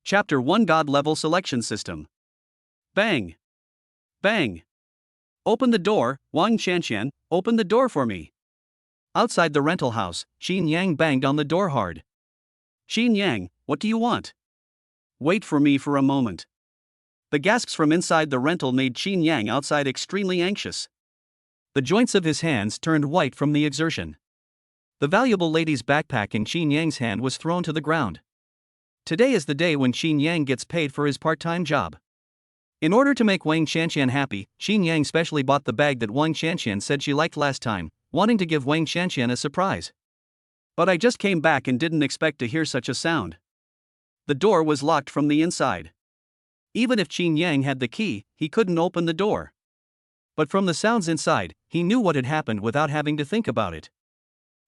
Chapter 1 God Level Selection System. Bang! Bang! Open the door, Wang Qianqian, open the door for me. Outside the rental house, Chinyang banged on the door hard. Chinyang, what do you want? Wait for me for a moment. The gasps from inside the rental made Chinyang outside extremely anxious. The joints of his hands turned white from the exertion. The valuable lady's backpack in Chinyang's hand was thrown to the ground. Today is the day when Chinyang gets paid for his part-time job. In order to make Wang Qianqian happy, Chinyang specially bought the bag that Wang Qianqian said she liked last time, wanting to give Wang Qianqian a surprise. But I just came back and didn't expect to hear such a sound. The door was locked from the inside. Even if Chinyang had the key, he couldn't open the door. But from the sounds inside, he knew what had happened without having to think about it.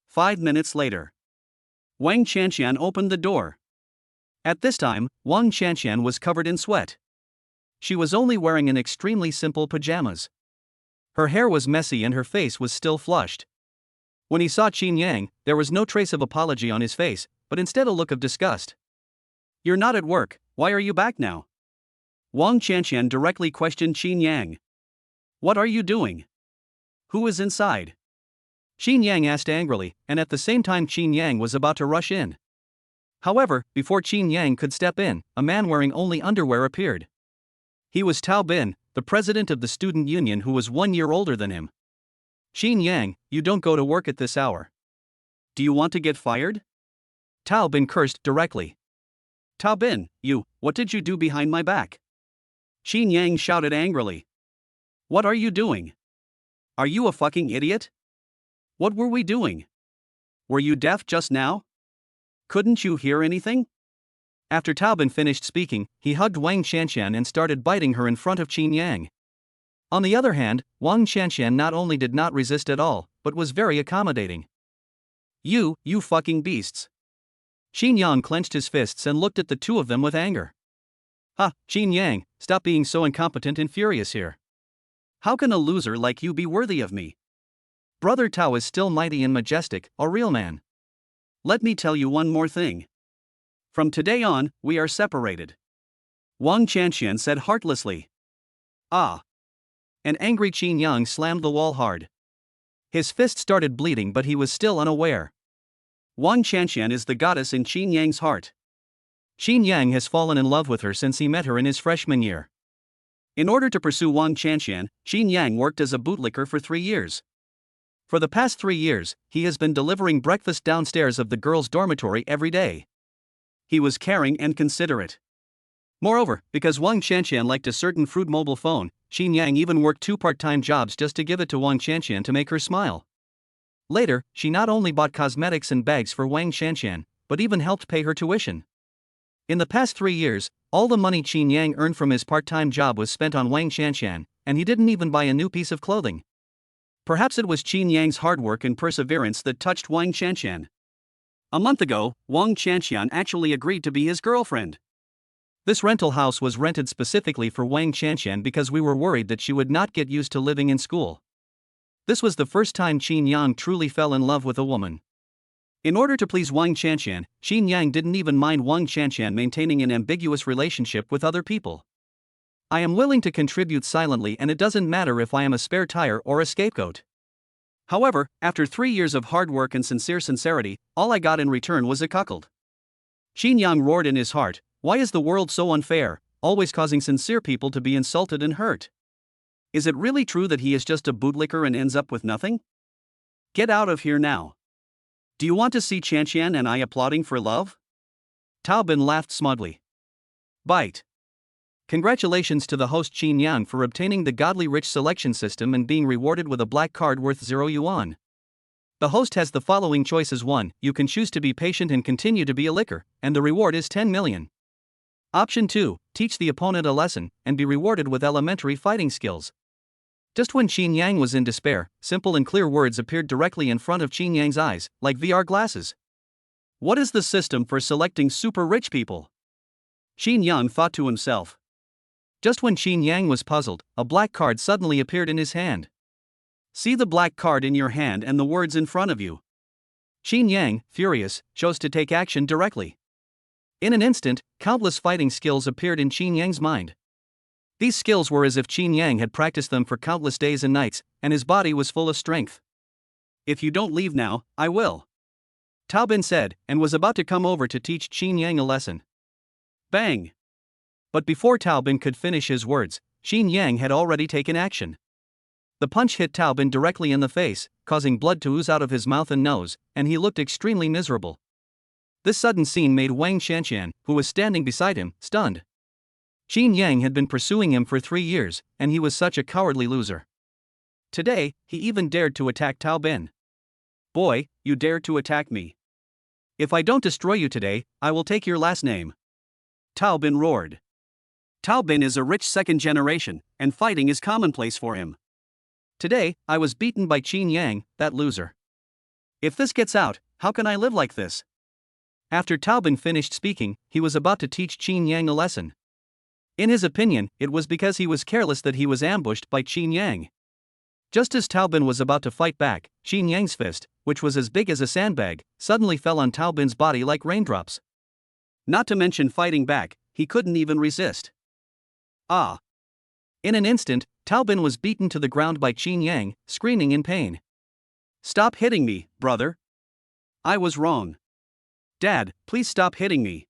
5 minutes later, Wang Qianqian opened the door. At this time, Wang Qianqian was covered in sweat. She was only wearing an extremely simple pajamas. Her hair was messy and her face was still flushed. When he saw Chinyang, there was no trace of apology on his face, but instead a look of disgust. You're not at work, why are you back now? Wang Qianqian directly questioned Chinyang. What are you doing? Who is inside? Chinyang asked angrily, and at the same time Chinyang was about to rush in. However, before Chinyang could step in, a man wearing only underwear appeared. He was Tao Bin, the president of the student union who was 1 year older than him. Chinyang, you don't go to work at this hour. Do you want to get fired? Tao Bin cursed directly. Tao Bin, what did you do behind my back? Chinyang shouted angrily. What are you doing? Are you a fucking idiot? What were we doing? Were you deaf just now? Couldn't you hear anything? After Tao Bin finished speaking, he hugged Wang Qianqian and started biting her in front of Chinyang. On the other hand, Wang Qianqian not only did not resist at all, but was very accommodating. You fucking beasts. Chinyang clenched his fists and looked at the two of them with anger. Ha, Chinyang, stop being so incompetent and furious here. How can a loser like you be worthy of me? Brother Tao is still mighty and majestic, a real man. Let me tell you one more thing. From today on, we are separated. Wang Qianqian said heartlessly. Ah. An angry Chinyang slammed the wall hard. His fist started bleeding but he was still unaware. Wang Qianqian is the goddess in Chinyang's heart. Chinyang has fallen in love with her since he met her in his freshman year. In order to pursue Wang Qianqian, Chinyang worked as a bootlicker for 3 years. For the past 3 years, he has been delivering breakfast downstairs of the girls' dormitory every day. He was caring and considerate. Moreover, because Wang Qianqian liked a certain fruit mobile phone, Chinyang even worked 2 part-time jobs just to give it to Wang Qianqian to make her smile. Later, she not only bought cosmetics and bags for Wang Qianqian, but even helped pay her tuition. In the past 3 years, all the money Chinyang earned from his part-time job was spent on Wang Qianqian, and he didn't even buy a new piece of clothing. Perhaps it was Chinyang's hard work and perseverance that touched Wang Qianqian. A month ago, Wang Qianqian actually agreed to be his girlfriend. This rental house was rented specifically for Wang Qianqian because we were worried that she would not get used to living in school. This was the first time Chinyang truly fell in love with a woman. In order to please Wang Qianqian, Chinyang didn't even mind Wang Qianqian maintaining an ambiguous relationship with other people. I am willing to contribute silently and it doesn't matter if I am a spare tire or a scapegoat. However, after 3 years of hard work and sincere sincerity, all I got in return was a cuckold. Chinyang roared in his heart, why is the world so unfair, always causing sincere people to be insulted and hurt? Is it really true that he is just a bootlicker and ends up with nothing? Get out of here now. Do you want to see Qianqian and I applauding for love? Tao Bin laughed smugly. Bite. Congratulations to the host Chinyang for obtaining the godly rich selection system and being rewarded with a black card worth 0 yuan. The host has the following choices. 1. You can choose to be patient and continue to be a licker, and the reward is 10 million. Option 2. Teach the opponent a lesson, and be rewarded with elementary fighting skills. Just when Chinyang was in despair, simple and clear words appeared directly in front of Chinyang's eyes, like VR glasses. What is the system for selecting super rich people? Chinyang thought to himself. Just when Chinyang was puzzled, a black card suddenly appeared in his hand. See the black card in your hand and the words in front of you. Chinyang, furious, chose to take action directly. In an instant, countless fighting skills appeared in Chinyang's mind. These skills were as if Chinyang had practiced them for countless days and nights, and his body was full of strength. If you don't leave now, I will, Taobin said, and was about to come over to teach Chinyang a lesson. Bang! But before Taobin could finish his words, Chinyang had already taken action. The punch hit Taobin directly in the face, causing blood to ooze out of his mouth and nose, and he looked extremely miserable. This sudden scene made Wang Shanxian, who was standing beside him, stunned. Chinyang had been pursuing him for 3 years, and he was such a cowardly loser. Today, he even dared to attack Taobin. Boy, you dared to attack me. If I don't destroy you today, I will take your last name. Taobin roared. Taobin is a rich second generation, and fighting is commonplace for him. Today, I was beaten by Chinyang, that loser. If this gets out, how can I live like this? After Taobin finished speaking, he was about to teach Chinyang a lesson. In his opinion, it was because he was careless that he was ambushed by Chinyang. Just as Taobin was about to fight back, Chinyang's fist, which was as big as a sandbag, suddenly fell on Taobin's body like raindrops. Not to mention fighting back, he couldn't even resist. Ah! In an instant, Taobin was beaten to the ground by Chinyang, screaming in pain. Stop hitting me, brother. I was wrong. Dad, please stop hitting me.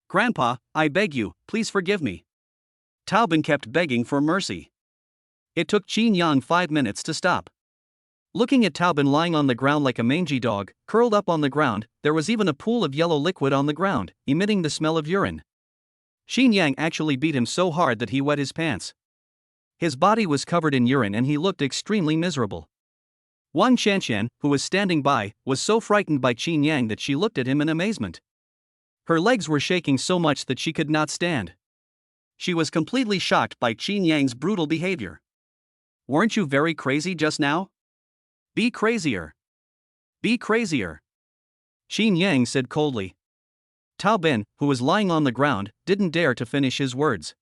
Grandpa, I beg you, please forgive me. Taobin kept begging for mercy. It took Chinyang 5 minutes to stop. Looking at Taobin lying on the ground like a mangy dog, curled up on the ground, there was even a pool of yellow liquid on the ground, emitting the smell of urine. Chinyang actually beat him so hard that he wet his pants. His body was covered in urine and he looked extremely miserable. Wang Shanxian, who was standing by, was so frightened by Chinyang that she looked at him in amazement. Her legs were shaking so much that she could not stand. She was completely shocked by Chinyang's brutal behavior. Weren't you very crazy just now? Be crazier. Be crazier. Chinyang said coldly. Taobin, who was lying on the ground, didn't dare to finish his words.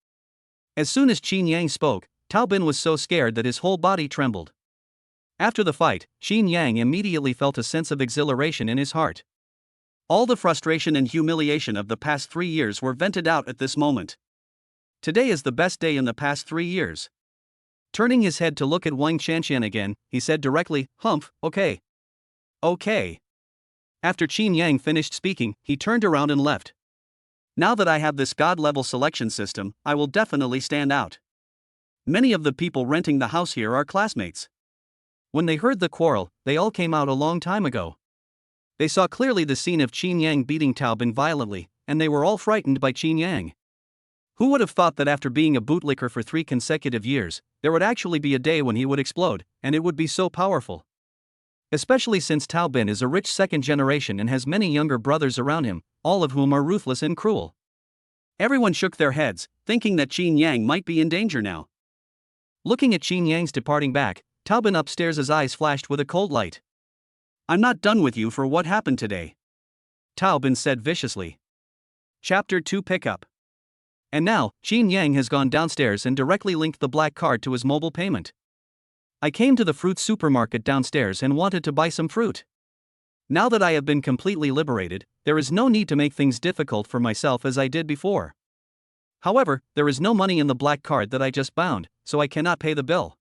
As soon as Chinyang spoke, Taobin was so scared that his whole body trembled. After the fight, Chinyang immediately felt a sense of exhilaration in his heart. All the frustration and humiliation of the past 3 years were vented out at this moment. Today is the best day in the past 3 years. Turning his head to look at Wang Shanxian again, he said directly, "Humph, okay. Okay." After Chinyang finished speaking, he turned around and left. Now that I have this god-level selection system, I will definitely stand out. Many of the people renting the house here are classmates. When they heard the quarrel, they all came out a long time ago. They saw clearly the scene of Chinyang beating Taobin violently, and they were all frightened by Chinyang. Who would have thought that after being a bootlicker for 3 consecutive years, there would actually be a day when he would explode, and it would be so powerful? Especially since Taobin is a rich second generation and has many younger brothers around him, all of whom are ruthless and cruel. Everyone shook their heads, thinking that Chinyang might be in danger now. Looking at Chinyang's departing back, Taobin upstairs' eyes flashed with a cold light. I'm not done with you for what happened today, Taobin said viciously. Chapter 2 Pickup. And now, Chinyang has gone downstairs and directly linked the black card to his mobile payment. I came to the fruit supermarket downstairs and wanted to buy some fruit. Now that I have been completely liberated, there is no need to make things difficult for myself as I did before. However, there is no money in the black card that I just bound, so I cannot pay the bill.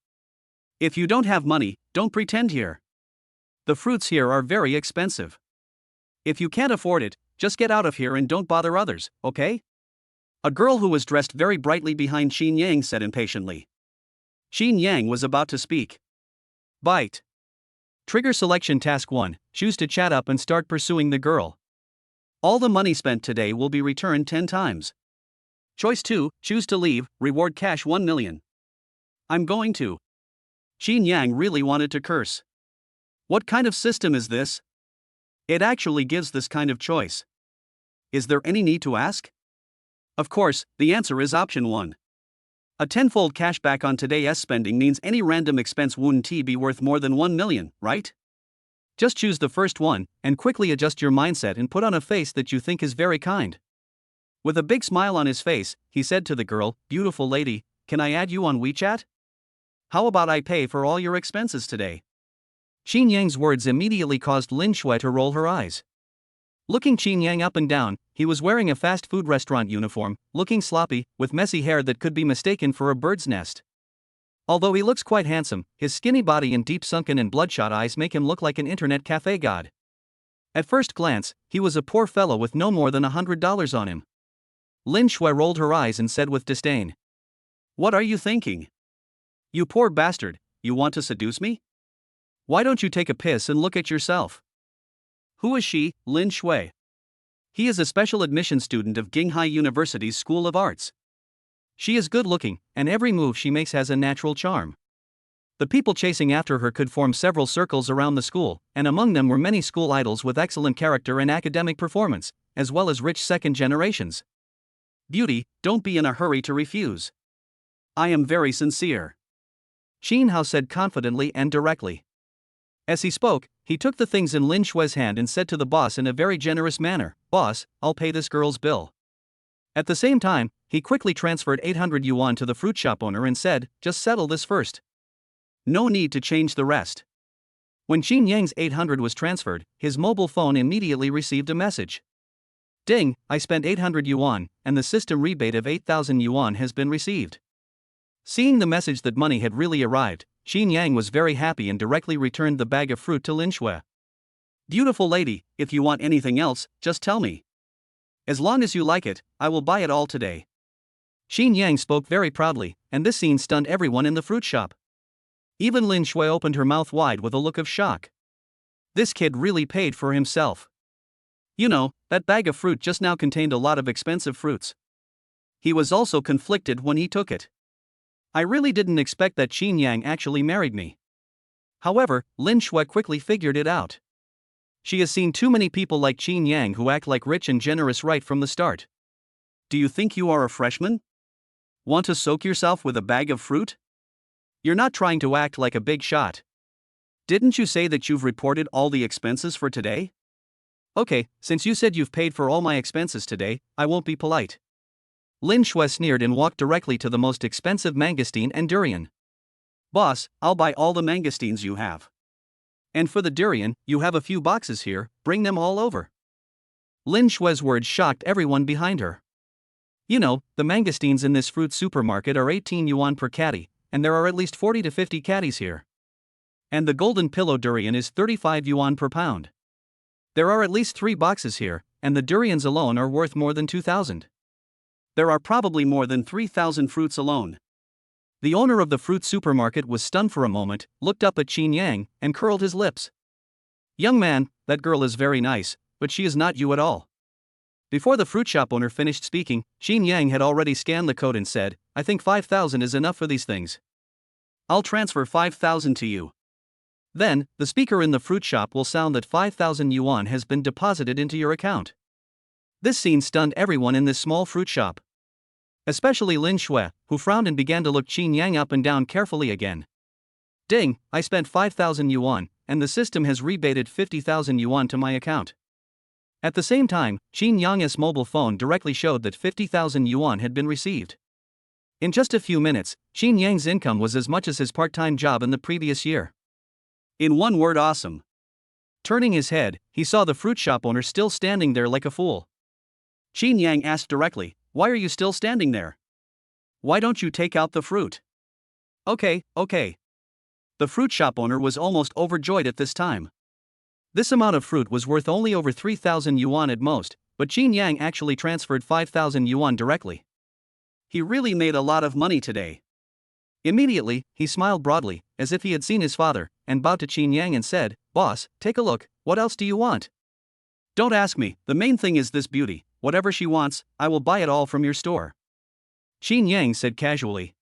If you don't have money, don't pretend here. The fruits here are very expensive. If you can't afford it, just get out of here and don't bother others, okay? A girl who was dressed very brightly behind Chinyang said impatiently. Chinyang was about to speak. Bite. Trigger selection task 1, choose to chat up and start pursuing the girl. All the money spent today will be returned 10 times. Choice 2, choose to leave, reward cash 1 million. I'm going to. Chinyang really wanted to curse. What kind of system is this? It actually gives this kind of choice. Is there any need to ask? Of course, the answer is option 1. A tenfold cashback on today's spending means any random expense wouldn't be worth more than 1 million, right? Just choose the first one, and quickly adjust your mindset and put on a face that you think is very kind. With a big smile on his face, he said to the girl, "Beautiful lady, can I add you on WeChat? How about I pay for all your expenses today?" Chinyang's words immediately caused Lin Shui to roll her eyes. Looking Chinyang up and down, he was wearing a fast food restaurant uniform, looking sloppy, with messy hair that could be mistaken for a bird's nest. Although he looks quite handsome, his skinny body and deep sunken and bloodshot eyes make him look like an internet cafe god. At first glance, he was a poor fellow with no more than $100 on him. Lin Shui rolled her eyes and said with disdain, "What are you thinking? You poor bastard, you want to seduce me? Why don't you take a piss and look at yourself?" "Who is she, Lin Shui?" "He is a special admission student of Qinghai University's School of Arts. She is good looking, and every move she makes has a natural charm." The people chasing after her could form several circles around the school, and among them were many school idols with excellent character and academic performance, as well as rich second generations. "Beauty, don't be in a hurry to refuse. I am very sincere," Qin Hao said confidently and directly. As he spoke, he took the things in Lin Shui's hand and said to the boss in a very generous manner, "Boss, I'll pay this girl's bill." At the same time, he quickly transferred 800 yuan to the fruit shop owner and said, "Just settle this first. No need to change the rest." When Chinyang's 800 was transferred, his mobile phone immediately received a message. "Ding, I spent 800 yuan, and the system rebate of 8,000 yuan has been received." Seeing the message that money had really arrived, Chinyang was very happy and directly returned the bag of fruit to Lin Shui. "Beautiful lady, if you want anything else, just tell me. As long as you like it, I will buy it all today." Chinyang spoke very proudly, and this scene stunned everyone in the fruit shop. Even Lin Shui opened her mouth wide with a look of shock. This kid really paid for himself. You know, that bag of fruit just now contained a lot of expensive fruits. He was also conflicted when he took it. "I really didn't expect that Chinyang actually married me." However, Lin Shui quickly figured it out. She has seen too many people like Chinyang who act like rich and generous right from the start. "Do you think you are a freshman? Want to soak yourself with a bag of fruit? You're not trying to act like a big shot. Didn't you say that you've reported all the expenses for today? Okay, since you said you've paid for all my expenses today, I won't be polite." Lin Shui sneered and walked directly to the most expensive mangosteen and durian. "Boss, I'll buy all the mangosteens you have. And for the durian, you have a few boxes here, bring them all over." Lin Shui's words shocked everyone behind her. You know, the mangosteens in this fruit supermarket are 18 yuan per caddy, and there are at least 40 to 50 caddies here. And the golden pillow durian is 35 yuan per pound. There are at least 3 boxes here, and the durians alone are worth more than 2,000. There are probably more than 3,000 fruits alone. The owner of the fruit supermarket was stunned for a moment, looked up at Chinyang, and curled his lips. "Young man, that girl is very nice, but she is not you at all." Before the fruit shop owner finished speaking, Chinyang had already scanned the code and said, "I think 5,000 is enough for these things. I'll transfer 5,000 to you. Then, the speaker in the fruit shop will sound that 5,000 yuan has been deposited into your account." This scene stunned everyone in this small fruit shop. Especially Lin Shui, who frowned and began to look Chinyang up and down carefully again. "Ding, I spent 5,000 yuan, and the system has rebated 50,000 yuan to my account." At the same time, Chinyang's mobile phone directly showed that 50,000 yuan had been received. In just a few minutes, Chinyang's income was as much as his part-time job in the previous year. In one word, awesome. Turning his head, he saw the fruit shop owner still standing there like a fool. Chinyang asked directly, "Why are you still standing there? Why don't you take out the fruit?" Okay. The fruit shop owner was almost overjoyed at this time. This amount of fruit was worth only over 3,000 yuan at most, but Chinyang actually transferred 5,000 yuan directly. He really made a lot of money today. Immediately, he smiled broadly, as if he had seen his father, and bowed to Chinyang and said, "Boss, take a look, what else do you want?" "Don't ask me, the main thing is this beauty, whatever she wants, I will buy it all from your store," Chinyang said casually.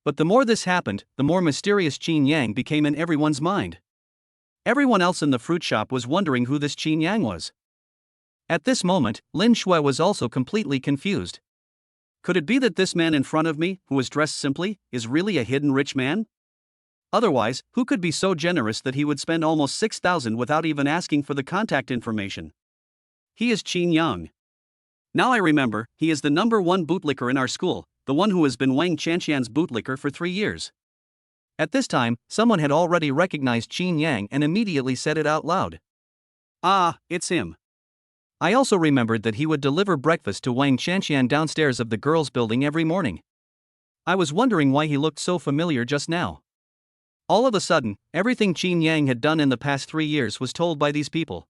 But the more this happened, the more mysterious Chinyang became in everyone's mind. Everyone else in the fruit shop was wondering who this Chinyang was. At this moment, Lin Shui was also completely confused. Could it be that this man in front of me, who is dressed simply, is really a hidden rich man? Otherwise, who could be so generous that he would spend almost 6,000 without even asking for the contact information? He is Chinyang. Now I remember, he is the #1 bootlicker in our school, the one who has been Wang Chanxian's bootlicker for 3 years. At this time, someone had already recognized Chinyang and immediately said it out loud. "Ah, it's him. I also remembered that he would deliver breakfast to Wang Chanshan downstairs of the girls' building every morning. I was wondering why he looked so familiar just now. All of a sudden, everything Chinyang had done in the past 3 years was told by these people.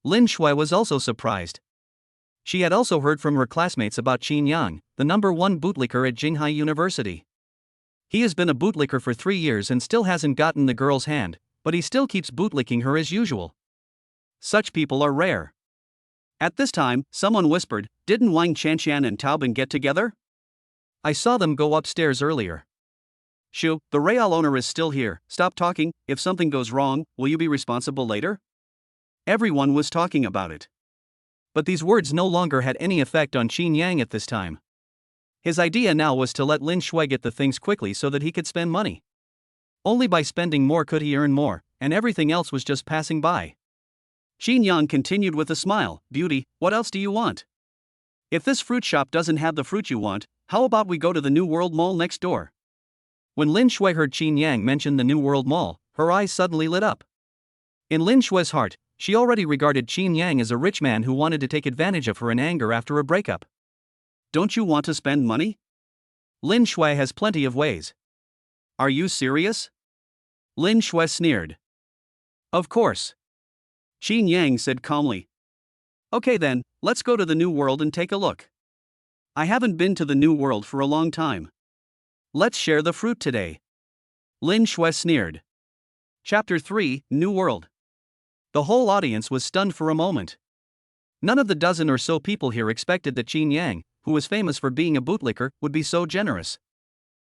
Lin Shui was also surprised. She had also heard from her classmates about Chinyang, the #1 bootlicker at Jinghai University. He has been a bootlicker for 3 years and still hasn't gotten the girl's hand, but he still keeps bootlicking her as usual. Such people are rare. At this time, someone whispered, "Didn't Wang Chanshan and Taobin get together? I saw them go upstairs earlier." "Shu, the Real owner is still here. Stop talking. If something goes wrong, will you be responsible later?" Everyone was talking about it. But these words no longer had any effect on Chinyang at this time. His idea now was to let Lin Shui get the things quickly so that he could spend money. Only by spending more could he earn more, and everything else was just passing by. Chinyang continued with a smile, "Beauty, what else do you want? If this fruit shop doesn't have the fruit you want, how about we go to the New World Mall next door?" When Lin Shui heard Chinyang mention the New World Mall, her eyes suddenly lit up. In Lin Shui's heart, she already regarded Chinyang as a rich man who wanted to take advantage of her in anger after a breakup. "Don't you want to spend money? Lin Shui has plenty of ways." "Are you serious?" Lin Shui sneered. "Of course." Chinyang said calmly. "Okay then, let's go to the New World and take a look. I haven't been to the New World for a long time. Let's share the fruit today." Lin Shui sneered. Chapter 3, New World. The whole audience was stunned for a moment. None of the dozen or so people here expected that Chinyang, who was famous for being a bootlicker, would be so generous.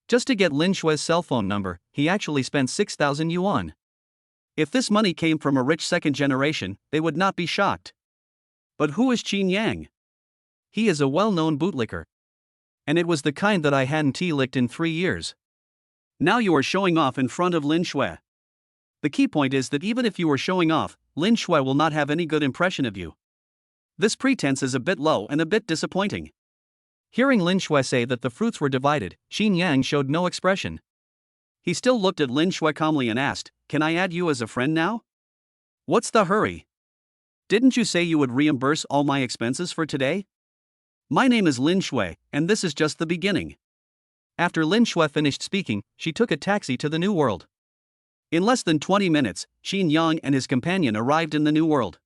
Just to get Lin Shui's cell phone number, he actually spent 6,000 yuan. If this money came from a rich second generation, they would not be shocked. But who is Chinyang? He is a well-known bootlicker. And it was the kind that I hadn't licked in 3 years. Now you are showing off in front of Lin Shui. The key point is that even if you are showing off, Lin Shui will not have any good impression of you. This pretense is a bit low and a bit disappointing. Hearing Lin Shui say that the fruits were divided, Chinyang showed no expression. He still looked at Lin Shui calmly and asked, "Can I add you as a friend now? What's the hurry? Didn't you say you would reimburse all my expenses for today? My name is Lin Shui, and this is just the beginning." After Lin Shui finished speaking, she took a taxi to the New World. In less than 20 minutes, Chinyang and his companion arrived in the New World.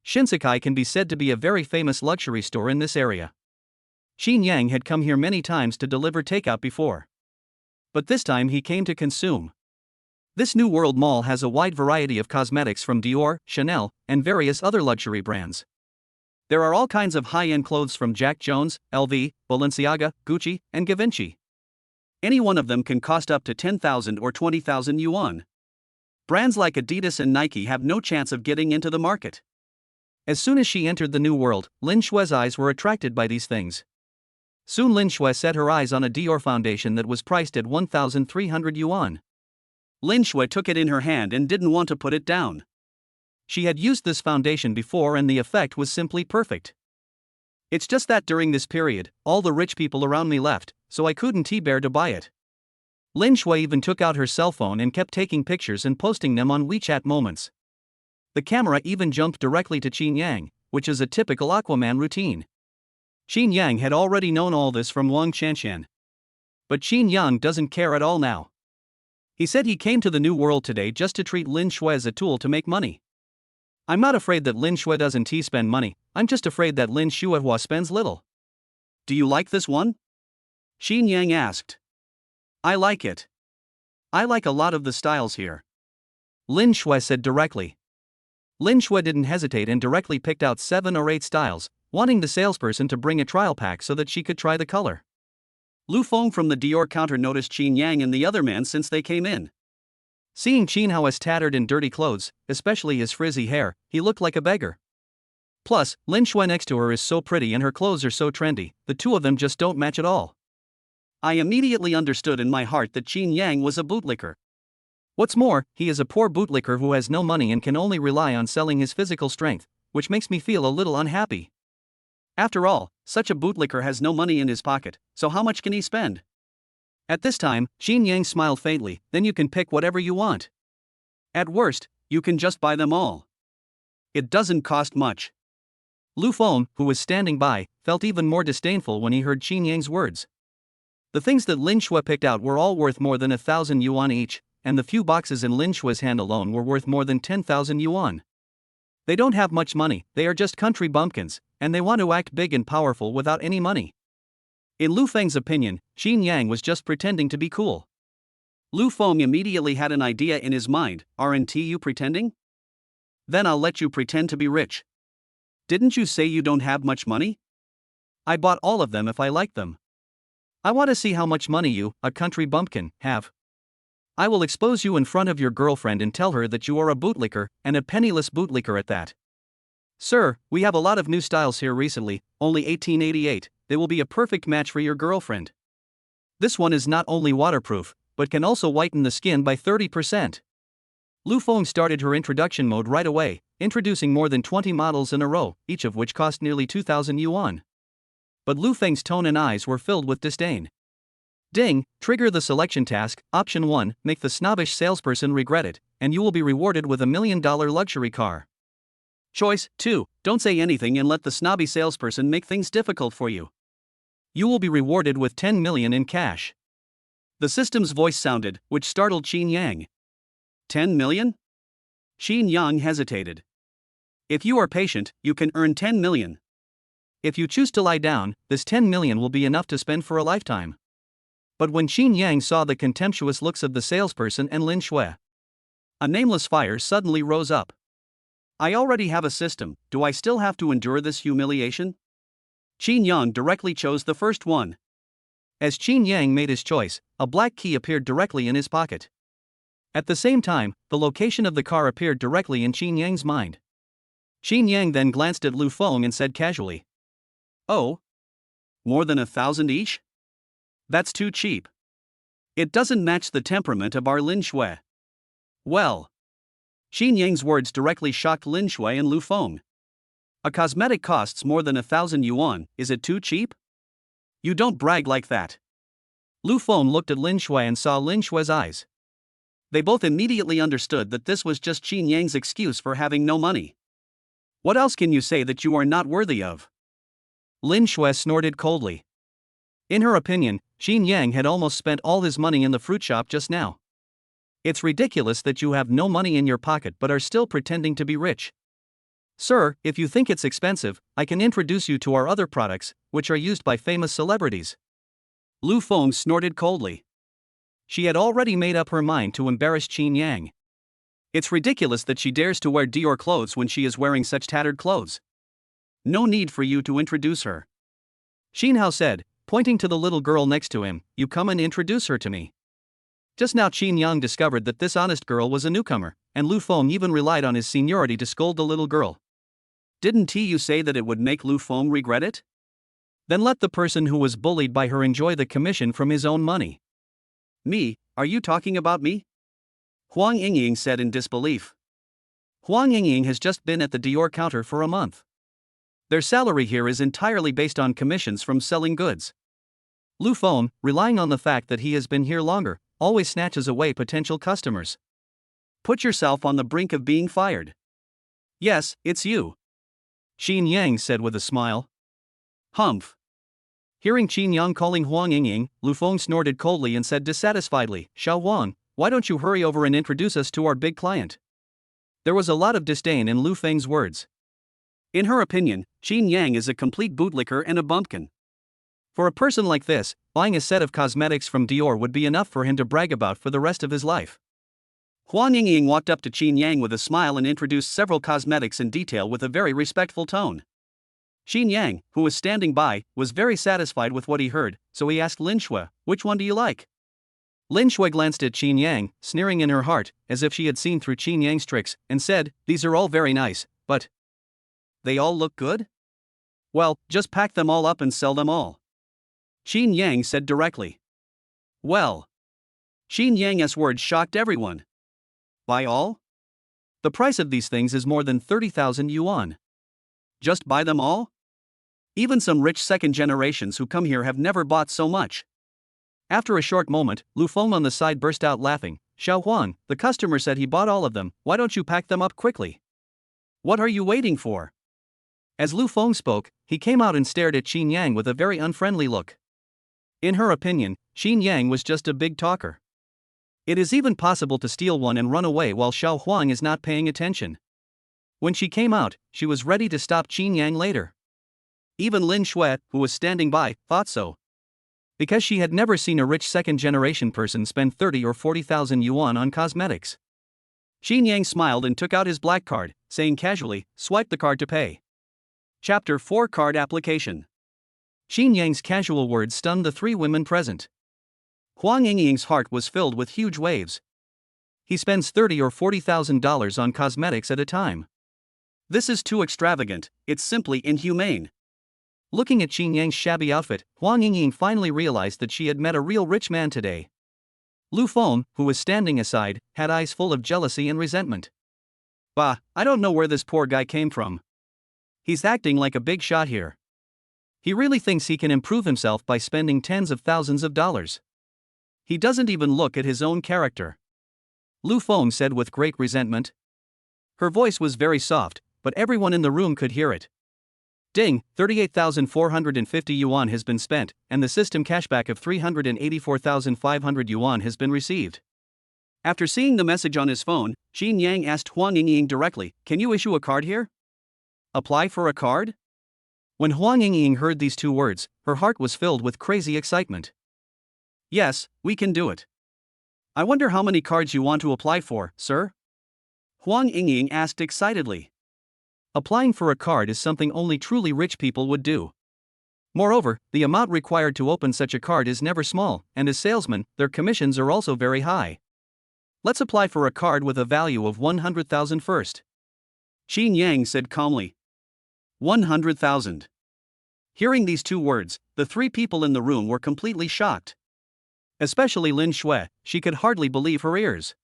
Shinsekai can be said to be a very famous luxury store in this area. Chinyang had come here many times to deliver takeout before. But this time he came to consume. This New World Mall has a wide variety of cosmetics from Dior, Chanel, and various other luxury brands. There are all kinds of high-end clothes from Jack Jones, LV, Balenciaga, Gucci, and Givenchy. Any one of them can cost up to 10,000 or 20,000 yuan. Brands like Adidas and Nike have no chance of getting into the market. As soon as she entered the New World, Lin Shui's eyes were attracted by these things. Soon Lin Shui set her eyes on a Dior foundation that was priced at 1,300 yuan. Lin Shui took it in her hand and didn't want to put it down. She had used this foundation before and the effect was simply perfect. It's just that during this period, all the rich people around me left, so I couldn't bear to buy it. Lin Shui even took out her cell phone and kept taking pictures and posting them on WeChat Moments. The camera even jumped directly to Chinyang, which is a typical Aquaman routine. Chinyang had already known all this from Wang Chanshan. But Chinyang doesn't care at all now. He said he came to the New World today just to treat Lin Shui as a tool to make money. "I'm not afraid that Lin Shui doesn't spend money, I'm just afraid that Lin Shui spends little." "Do you like this one?" Chinyang asked. "I like it. I like a lot of the styles here," Lin Shui said directly. Lin Shui didn't hesitate and directly picked out 7 or 8 styles, wanting the salesperson to bring a trial pack so that she could try the color. Lu Feng from the Dior counter noticed Chinyang and the other man since they came in. Seeing Chinyang's tattered and dirty clothes, especially his frizzy hair, he looked like a beggar. Plus, Lin Shui next to her is so pretty and her clothes are so trendy, the two of them just don't match at all. I immediately understood in my heart that Chinyang was a bootlicker. What's more, he is a poor bootlicker who has no money and can only rely on selling his physical strength, which makes me feel a little unhappy. After all, such a bootlicker has no money in his pocket, so how much can he spend? At this time, Chinyang smiled faintly, "Then you can pick whatever you want. At worst, you can just buy them all. It doesn't cost much." Lu Feng, who was standing by, felt even more disdainful when he heard Chinyang's words. The things that Lin Shui picked out were all worth more than 1,000 yuan each, and the few boxes in Lin Shui's hand alone were worth more than 10,000 yuan. They don't have much money, they are just country bumpkins, and they want to act big and powerful without any money. In Lu Feng's opinion, Chinyang was just pretending to be cool. Lu Feng immediately had an idea in his mind. Aren't you pretending? Then I'll let you pretend to be rich. Didn't you say you don't have much money? I bought all of them if I liked them. I want to see how much money you, a country bumpkin, have. I will expose you in front of your girlfriend and tell her that you are a bootlicker, and a penniless bootlicker at that. Sir, we have a lot of new styles here recently, only 1888, they will be a perfect match for your girlfriend. This one is not only waterproof, but can also whiten the skin by 30%. Lu Feng started her introduction mode right away, introducing more than 20 models in a row, each of which cost nearly 2,000 yuan. But Lu Feng's tone and eyes were filled with disdain. Ding, trigger the selection task. Option 1, make the snobbish salesperson regret it, and you will be rewarded with $1 million luxury car. Choice 2, don't say anything and let the snobby salesperson make things difficult for you. You will be rewarded with 10 million in cash. The system's voice sounded, which startled Chinyang. 10 million? Chinyang hesitated. If you are patient, you can earn 10 million. If you choose to lie down, this 10 million will be enough to spend for a lifetime. But when Chinyang saw the contemptuous looks of the salesperson and Lin Shui, a nameless fire suddenly rose up. I already have a system, do I still have to endure this humiliation? Chinyang directly chose the first one. As Chinyang made his choice, a black key appeared directly in his pocket. At the same time, the location of the car appeared directly in Chinyang's mind. Chinyang then glanced at Lu Feng and said casually, "Oh? More than 1,000 each? That's too cheap. It doesn't match the temperament of our Lin Shui." Well. Chinyang's words directly shocked Lin Shui and Lu Feng. A cosmetic costs more than 1,000 yuan, is it too cheap? You don't brag like that. Lu Feng looked at Lin Shui and saw Lin Shui's eyes. They both immediately understood that this was just Chinyang's excuse for having no money. What else can you say that you are not worthy of? Lin Shui snorted coldly. In her opinion, Chinyang had almost spent all his money in the fruit shop just now. It's ridiculous that you have no money in your pocket but are still pretending to be rich. Sir, if you think it's expensive, I can introduce you to our other products, which are used by famous celebrities. Lu Feng snorted coldly. She had already made up her mind to embarrass Chinyang. It's ridiculous that she dares to wear Dior clothes when she is wearing such tattered clothes. No need for you to introduce her. Xinhao said, pointing to the little girl next to him, you come and introduce her to me. Just now Chinyang discovered that this honest girl was a newcomer, and Lu Feng even relied on his seniority to scold the little girl. Didn't you say that it would make Lu Feng regret it? Then let the person who was bullied by her enjoy the commission from his own money. Me, are you talking about me? Huang Yingying said in disbelief. Huang Yingying has just been at the Dior counter for a month. Their salary here is entirely based on commissions from selling goods. Lu Feng, relying on the fact that he has been here longer, always snatches away potential customers. Put yourself on the brink of being fired. Yes, it's you. Chinyang said with a smile. Humph. Hearing Chinyang calling Huang Yingying, Lu Feng snorted coldly and said dissatisfiedly, Xiao Wang, why don't you hurry over and introduce us to our big client? There was a lot of disdain in Lu Feng's words. In her opinion, Chinyang is a complete bootlicker and a bumpkin. For a person like this, buying a set of cosmetics from Dior would be enough for him to brag about for the rest of his life. Huang Yingying walked up to Chinyang with a smile and introduced several cosmetics in detail with a very respectful tone. Chinyang, who was standing by, was very satisfied with what he heard, so he asked Lin Shui, which one do you like? Lin Shui glanced at Chinyang, sneering in her heart, as if she had seen through Chinyang's tricks, and said, these are all very nice, but they all look good? Well, just pack them all up and sell them all. Chinyang said directly. Well. Chinyang's words shocked everyone. Buy all? The price of these things is more than 30,000 yuan. Just buy them all? Even some rich second generations who come here have never bought so much. After a short moment, Lu Feng on the side burst out laughing. Xiao Huang, the customer said he bought all of them, why don't you pack them up quickly? What are you waiting for? As Lu Feng spoke, he came out and stared at Chinyang with a very unfriendly look. In her opinion, Chinyang was just a big talker. It is even possible to steal one and run away while Xiao Huang is not paying attention. When she came out, she was ready to stop Chinyang later. Even Lin Shui, who was standing by, thought so. Because she had never seen a rich second-generation person spend 30 or 40,000 yuan on cosmetics. Chinyang smiled and took out his black card, saying casually, "Swipe the card to pay." Chapter 4 Card Application. Chinyang's casual words stunned the three women present. Huang Yingying's heart was filled with huge waves. He spends $30,000 or $40,000 on cosmetics at a time. This is too extravagant, it's simply inhumane. Looking at Chinyang's shabby outfit, Huang Yingying finally realized that she had met a real rich man today. Lu Feng, who was standing aside, had eyes full of jealousy and resentment. Bah, I don't know where this poor guy came from. He's acting like a big shot here. He really thinks he can improve himself by spending tens of thousands of dollars. He doesn't even look at his own character. Lu Feng said with great resentment. Her voice was very soft, but everyone in the room could hear it. Ding, 38,450 yuan has been spent, and the system cashback of 384,500 yuan has been received. After seeing the message on his phone, Chinyang asked Huang Yingying directly, "Can you issue a card here? Apply for a card?" When Huang Yingying heard these two words, her heart was filled with crazy excitement. "Yes, we can do it. I wonder how many cards you want to apply for, sir?" Huang Yingying asked excitedly. Applying for a card is something only truly rich people would do. Moreover, the amount required to open such a card is never small, and as salesmen, their commissions are also very high. Let's apply for a card with a value of 100,000 first. Chinyang said calmly. 100,000. Hearing these two words, the three people in the room were completely shocked. Especially Lin Shui, she could hardly believe her ears.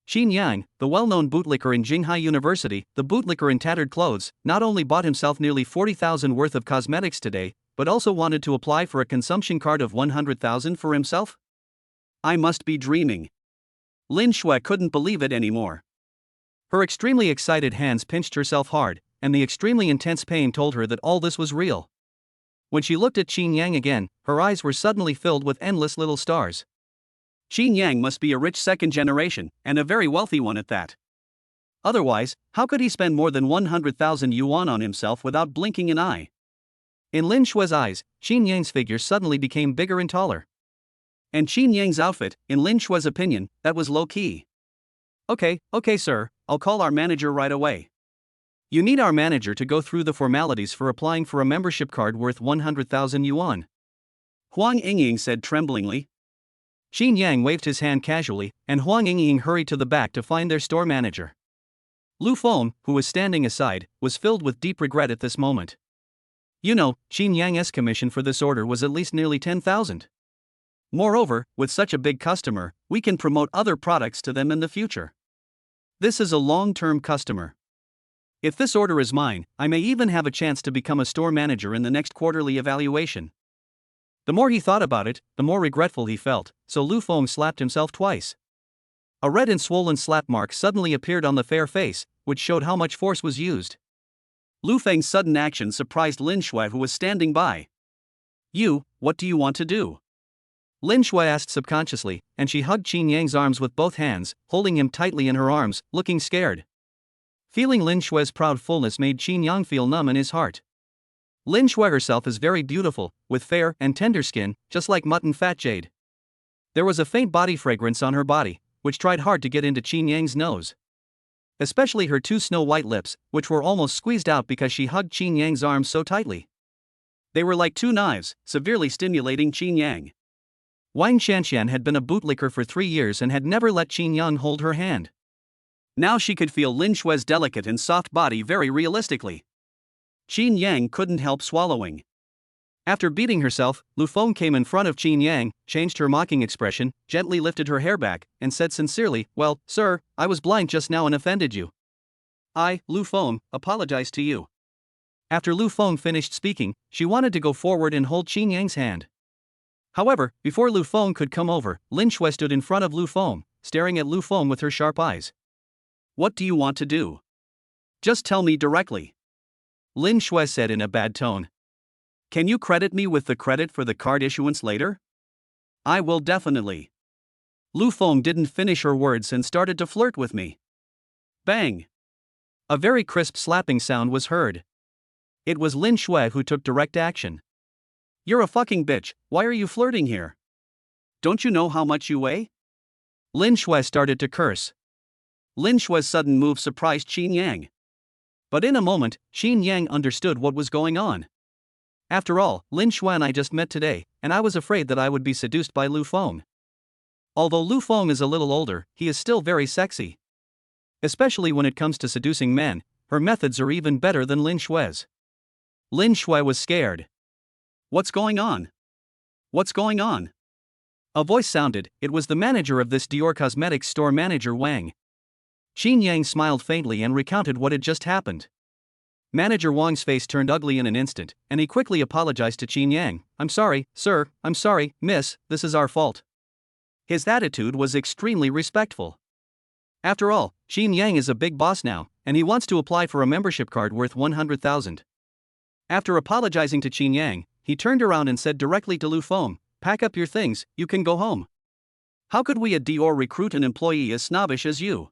Chinyang, the well-known bootlicker in Jinghai University, the bootlicker in tattered clothes, not only bought himself nearly 40,000 worth of cosmetics today, but also wanted to apply for a consumption card of 100,000 for himself? I must be dreaming. Lin Shui couldn't believe it anymore. Her extremely excited hands pinched herself hard, and the extremely intense pain told her that all this was real. When she looked at Chinyang again, her eyes were suddenly filled with endless little stars. Chinyang must be a rich second generation, and a very wealthy one at that. Otherwise, how could he spend more than 100,000 yuan on himself without blinking an eye? In Lin Shui's eyes, Chinyang's figure suddenly became bigger and taller. And Chinyang's outfit, in Lin Shui's opinion, that was low-key. Okay, sir, I'll call our manager right away. You need our manager to go through the formalities for applying for a membership card worth 100,000 yuan. Huang Yingying said tremblingly. Chinyang waved his hand casually, and Huang Yingying hurried to the back to find their store manager. Lu Feng, who was standing aside, was filled with deep regret at this moment. You know, Chinyang's commission for this order was at least nearly 10,000. Moreover, with such a big customer, we can promote other products to them in the future. This is a long-term customer. If this order is mine, I may even have a chance to become a store manager in the next quarterly evaluation. The more he thought about it, the more regretful he felt, so Lu Feng slapped himself twice. A red and swollen slap mark suddenly appeared on the fair face, which showed how much force was used. Lu Feng's sudden action surprised Lin Shui, who was standing by. What do you want to do? Lin Shui asked subconsciously, and she hugged Chinyang's arms with both hands, holding him tightly in her arms, looking scared. Feeling Lin Shui's proud fullness made Chinyang feel numb in his heart. Lin Shui herself is very beautiful, with fair and tender skin, just like mutton fat jade. There was a faint body fragrance on her body, which tried hard to get into Chinyang's nose. Especially her two snow-white lips, which were almost squeezed out because she hugged Chinyang's arms so tightly. They were like two knives, severely stimulating Chinyang. Wang Shanshan had been a bootlicker for 3 years and had never let Chinyang hold her hand. Now she could feel Lin Shui's delicate and soft body very realistically. Chinyang couldn't help swallowing. After beating herself, Lu Feng came in front of Chinyang, changed her mocking expression, gently lifted her hair back, and said sincerely, "Well, sir, I was blind just now and offended you. I, Lu Feng, apologize to you." After Lu Feng finished speaking, she wanted to go forward and hold Chinyang's hand. However, before Lu Feng could come over, Lin Shui stood in front of Lu Feng, staring at Lu Feng with her sharp eyes. What do you want to do? Just tell me directly. Lin Shui said in a bad tone. Can you credit me with the credit for the card issuance later? I will definitely. Lu Feng didn't finish her words and started to flirt with me. Bang! A very crisp slapping sound was heard. It was Lin Shui who took direct action. You're a fucking bitch, why are you flirting here? Don't you know how much you weigh? Lin Shui started to curse. Lin Shui's sudden move surprised Chinyang. But in a moment, Chinyang understood what was going on. After all, Lin Shui and I just met today, and I was afraid that I would be seduced by Lu Feng. Although Lu Feng is a little older, he is still very sexy. Especially when it comes to seducing men, her methods are even better than Lin Shui's. Lin Shui was scared. What's going on? What's going on? A voice sounded. It was the manager of this Dior Cosmetics store, Manager Wang. Chinyang smiled faintly and recounted what had just happened. Manager Wang's face turned ugly in an instant, and he quickly apologized to Chinyang. I'm sorry, sir, I'm sorry, miss, this is our fault. His attitude was extremely respectful. After all, Chinyang is a big boss now, and he wants to apply for a membership card worth 100,000. After apologizing to Chinyang, he turned around and said directly to Lu Feng, pack up your things, you can go home. How could we at Dior recruit an employee as snobbish as you?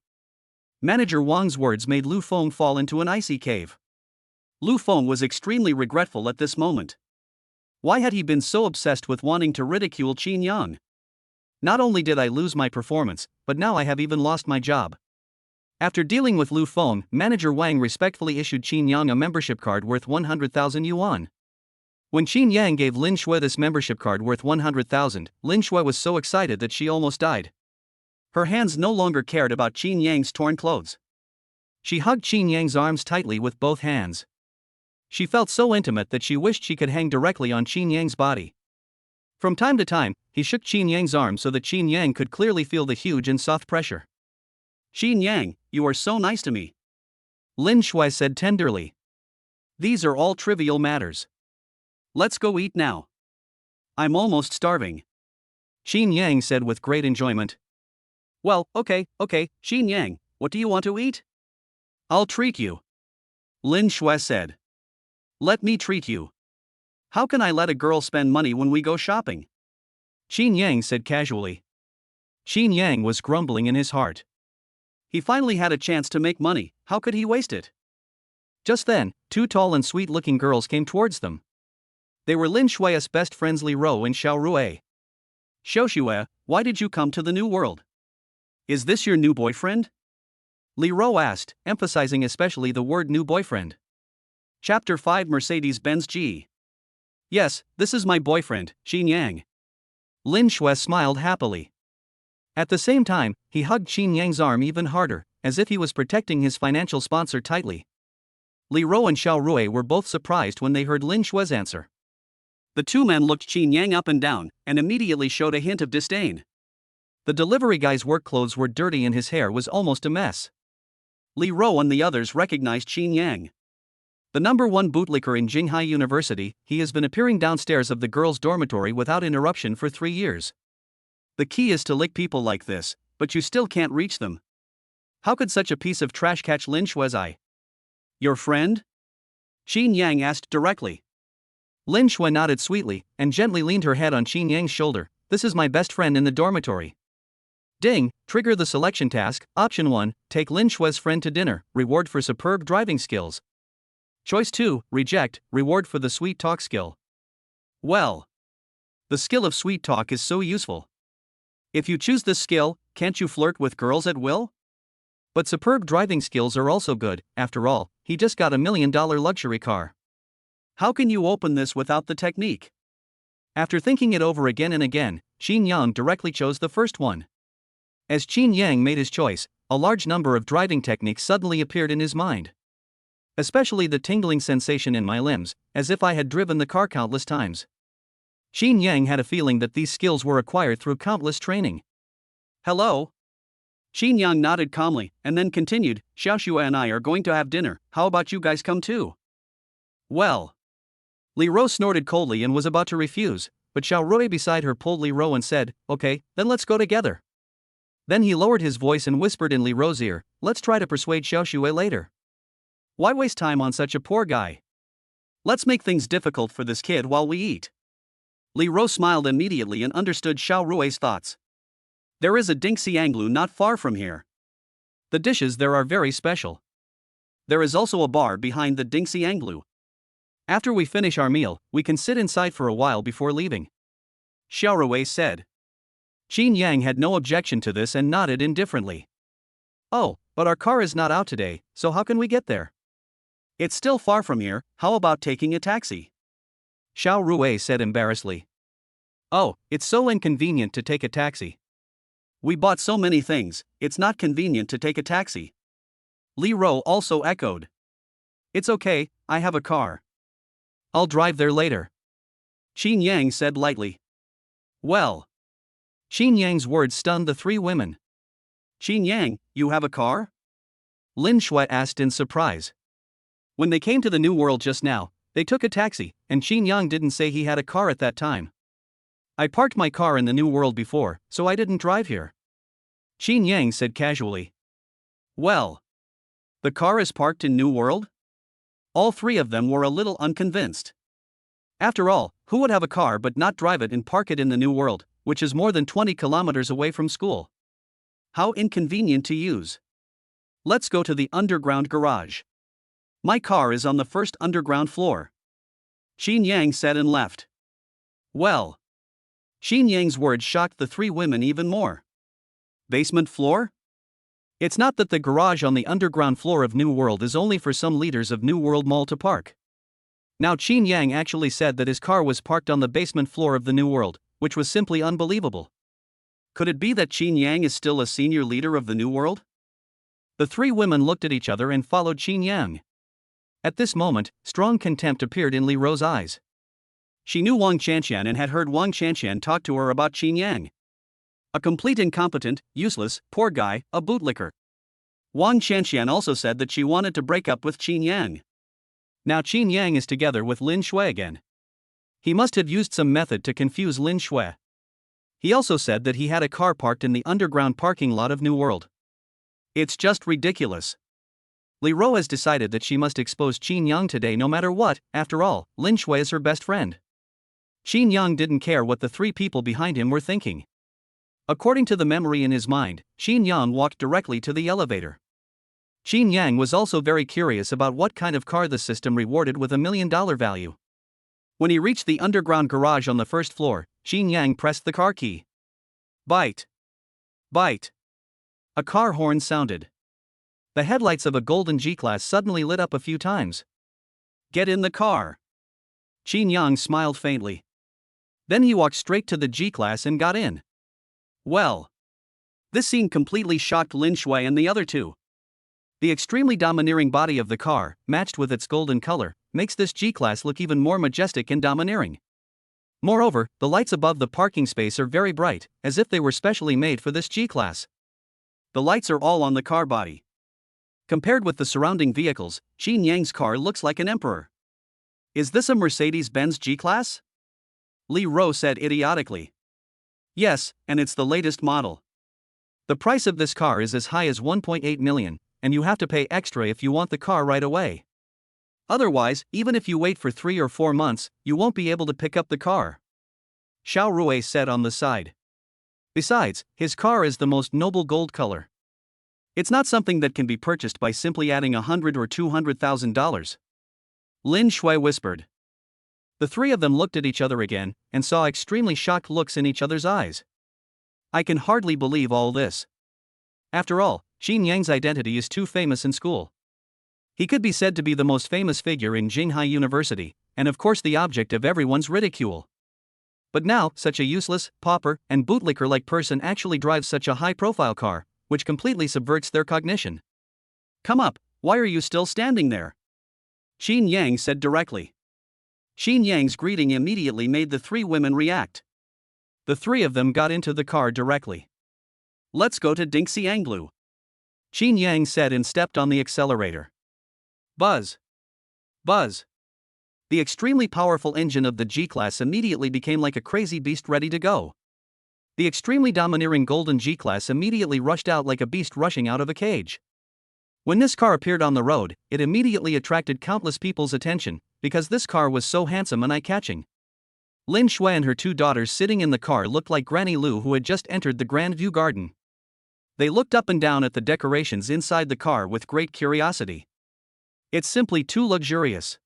Manager Wang's words made Lu Feng fall into an icy cave. Lu Feng was extremely regretful at this moment. Why had he been so obsessed with wanting to ridicule Chinyang? Not only did I lose my performance, but now I have even lost my job. After dealing with Lu Feng, Manager Wang respectfully issued Chinyang a membership card worth 100,000 yuan. When Chinyang gave Lin Shui this membership card worth 100,000, Lin Shui was so excited that she almost died. Her hands no longer cared about Chinyang's torn clothes. She hugged Chinyang's arms tightly with both hands. She felt so intimate that she wished she could hang directly on Chinyang's body. From time to time, he shook Chinyang's arm so that Chinyang could clearly feel the huge and soft pressure. Chinyang, you are so nice to me. Lin Shui said tenderly. These are all trivial matters. Let's go eat now. I'm almost starving. Chinyang said with great enjoyment. Well, okay, Chinyang, what do you want to eat? I'll treat you. Lin Shui said. Let me treat you. How can I let a girl spend money when we go shopping? Chinyang said casually. Chinyang was grumbling in his heart. He finally had a chance to make money, how could he waste it? Just then, two tall and sweet-looking girls came towards them. They were Lin Shui's best friends Li Rou and Xiao Rui. Xiao Xue, why did you come to the New World? Is this your new boyfriend? Li Rou asked, emphasizing especially the word new boyfriend. Chapter 5 Mercedes-Benz G. Yes, this is my boyfriend, Chinyang. Lin Shui smiled happily. At the same time, he hugged Chinyang's arm even harder, as if he was protecting his financial sponsor tightly. Li Rou and Xiao Rui were both surprised when they heard Lin Shui's answer. The two men looked Chinyang up and down, and immediately showed a hint of disdain. The delivery guy's work clothes were dirty and his hair was almost a mess. Li Rou and the others recognized Chinyang. The #1 bootlicker in Jinghai University, he has been appearing downstairs of the girls' dormitory without interruption for 3 years. The key is to lick people like this, but you still can't reach them. How could such a piece of trash catch Lin Shui's eye? Your friend? Chinyang asked directly. Lin Shui nodded sweetly, and gently leaned her head on Chinyang's shoulder. This is my best friend in the dormitory. Ding, trigger the selection task. Option 1, take Lin Shui's friend to dinner, reward for superb driving skills. Choice 2, reject, reward for the sweet talk skill. Well, the skill of sweet talk is so useful. If you choose this skill, can't you flirt with girls at will? But superb driving skills are also good, after all, he just got $1 million luxury car. How can you open this without the technique? After thinking it over again and again, Chinyang directly chose the first one. As Chinyang made his choice, a large number of driving techniques suddenly appeared in his mind. Especially the tingling sensation in my limbs, as if I had driven the car countless times. Chinyang had a feeling that these skills were acquired through countless training. Hello? Chinyang nodded calmly, and then continued, Xiao Xue and I are going to have dinner, how about you guys come too? Well. Li Rou snorted coldly and was about to refuse, but Xiao Rui beside her pulled Li Rou and said, okay, then let's go together. Then he lowered his voice and whispered in Li Rou's ear, let's try to persuade Xiao Xue later. Why waste time on such a poor guy? Let's make things difficult for this kid while we eat. Li Ro smiled immediately and understood Xiao Rui's thoughts. There is a Dingxianglu not far from here. The dishes there are very special. There is also a bar behind the Dingxianglu. After we finish our meal, we can sit inside for a while before leaving. Xiao Rui said. Chinyang had no objection to this and nodded indifferently. Oh, but our car is not out today, so how can we get there? It's still far from here, how about taking a taxi? Xiao Rui said embarrassedly. Oh, it's so inconvenient to take a taxi. We bought so many things, it's not convenient to take a taxi. Li Ro also echoed. It's okay, I have a car. I'll drive there later. Chinyang said lightly. Well. Chinyang's words stunned the three women. Chinyang, you have a car? Lin Shui asked in surprise. When they came to the New World just now, they took a taxi, and Chinyang didn't say he had a car at that time. I parked my car in the New World before, so I didn't drive here. Chinyang said casually. Well. The car is parked in New World? All three of them were a little unconvinced. After all, who would have a car but not drive it and park it in the New World, which is more than 20 kilometers away from school? How inconvenient to use. Let's go to the underground garage. My car is on the first underground floor. Chinyang said and left. Well. Chinyang's words shocked the three women even more. Basement floor? It's not that the garage on the underground floor of New World is only for some leaders of New World Mall to park. Now Chinyang actually said that his car was parked on the basement floor of the New World, which was simply unbelievable. Could it be that Chinyang is still a senior leader of the New World? The three women looked at each other and followed Chinyang. At this moment, strong contempt appeared in Li Ro's eyes. She knew Wang Qianqian and had heard Wang Qianqian talk to her about Chinyang. A complete incompetent, useless, poor guy, a bootlicker. Wang Qianqian also said that she wanted to break up with Chinyang. Now Chinyang is together with Lin Shui again. He must have used some method to confuse Lin Shui. He also said that he had a car parked in the underground parking lot of New World. It's just ridiculous. Li Ro has decided that she must expose Chinyang today no matter what. After all, Lin Shui is her best friend. Chinyang didn't care what the three people behind him were thinking. According to the memory in his mind, Chinyang walked directly to the elevator. Chinyang was also very curious about what kind of car the system rewarded with $1 million value. When he reached the underground garage on the first floor, Chinyang pressed the car key. Bite. Bite. A car horn sounded. The headlights of a golden G-Class suddenly lit up a few times. Get in the car. Chinyang smiled faintly. Then he walked straight to the G-Class and got in. Well. This scene completely shocked Lin Shui and the other two. The extremely domineering body of the car, matched with its golden color, makes this G-Class look even more majestic and domineering. Moreover, the lights above the parking space are very bright, as if they were specially made for this G-Class. The lights are all on the car body. Compared with the surrounding vehicles, Chinyang's car looks like an emperor. Is this a Mercedes-Benz G-Class? Li Ro said idiotically. Yes, and it's the latest model. The price of this car is as high as 1.8 million, and you have to pay extra if you want the car right away. Otherwise, even if you wait for 3 or 4 months, you won't be able to pick up the car. Xiao Rui said on the side. Besides, his car is the most noble gold color. It's not something that can be purchased by simply adding $100,000 or $200,000. Lin Shui whispered. The three of them looked at each other again, and saw extremely shocked looks in each other's eyes. I can hardly believe all this. After all, Chinyang's identity is too famous in school. He could be said to be the most famous figure in Jinghai University, and of course the object of everyone's ridicule. But now, such a useless, pauper, and bootlicker-like person actually drives such a high-profile car, which completely subverts their cognition. Come up, why are you still standing there? Chinyang said directly. Chinyang's greeting immediately made the three women react. The three of them got into the car directly. Let's go to Dingxianglu. Chinyang said and stepped on the accelerator. Buzz. Buzz. The extremely powerful engine of the G-Class immediately became like a crazy beast ready to go. The extremely domineering golden G-Class immediately rushed out like a beast rushing out of a cage. When this car appeared on the road, it immediately attracted countless people's attention, because this car was so handsome and eye-catching. Lin Shui and her two daughters sitting in the car looked like Granny Lu who had just entered the Grand View Garden. They looked up and down at the decorations inside the car with great curiosity. It's simply too luxurious.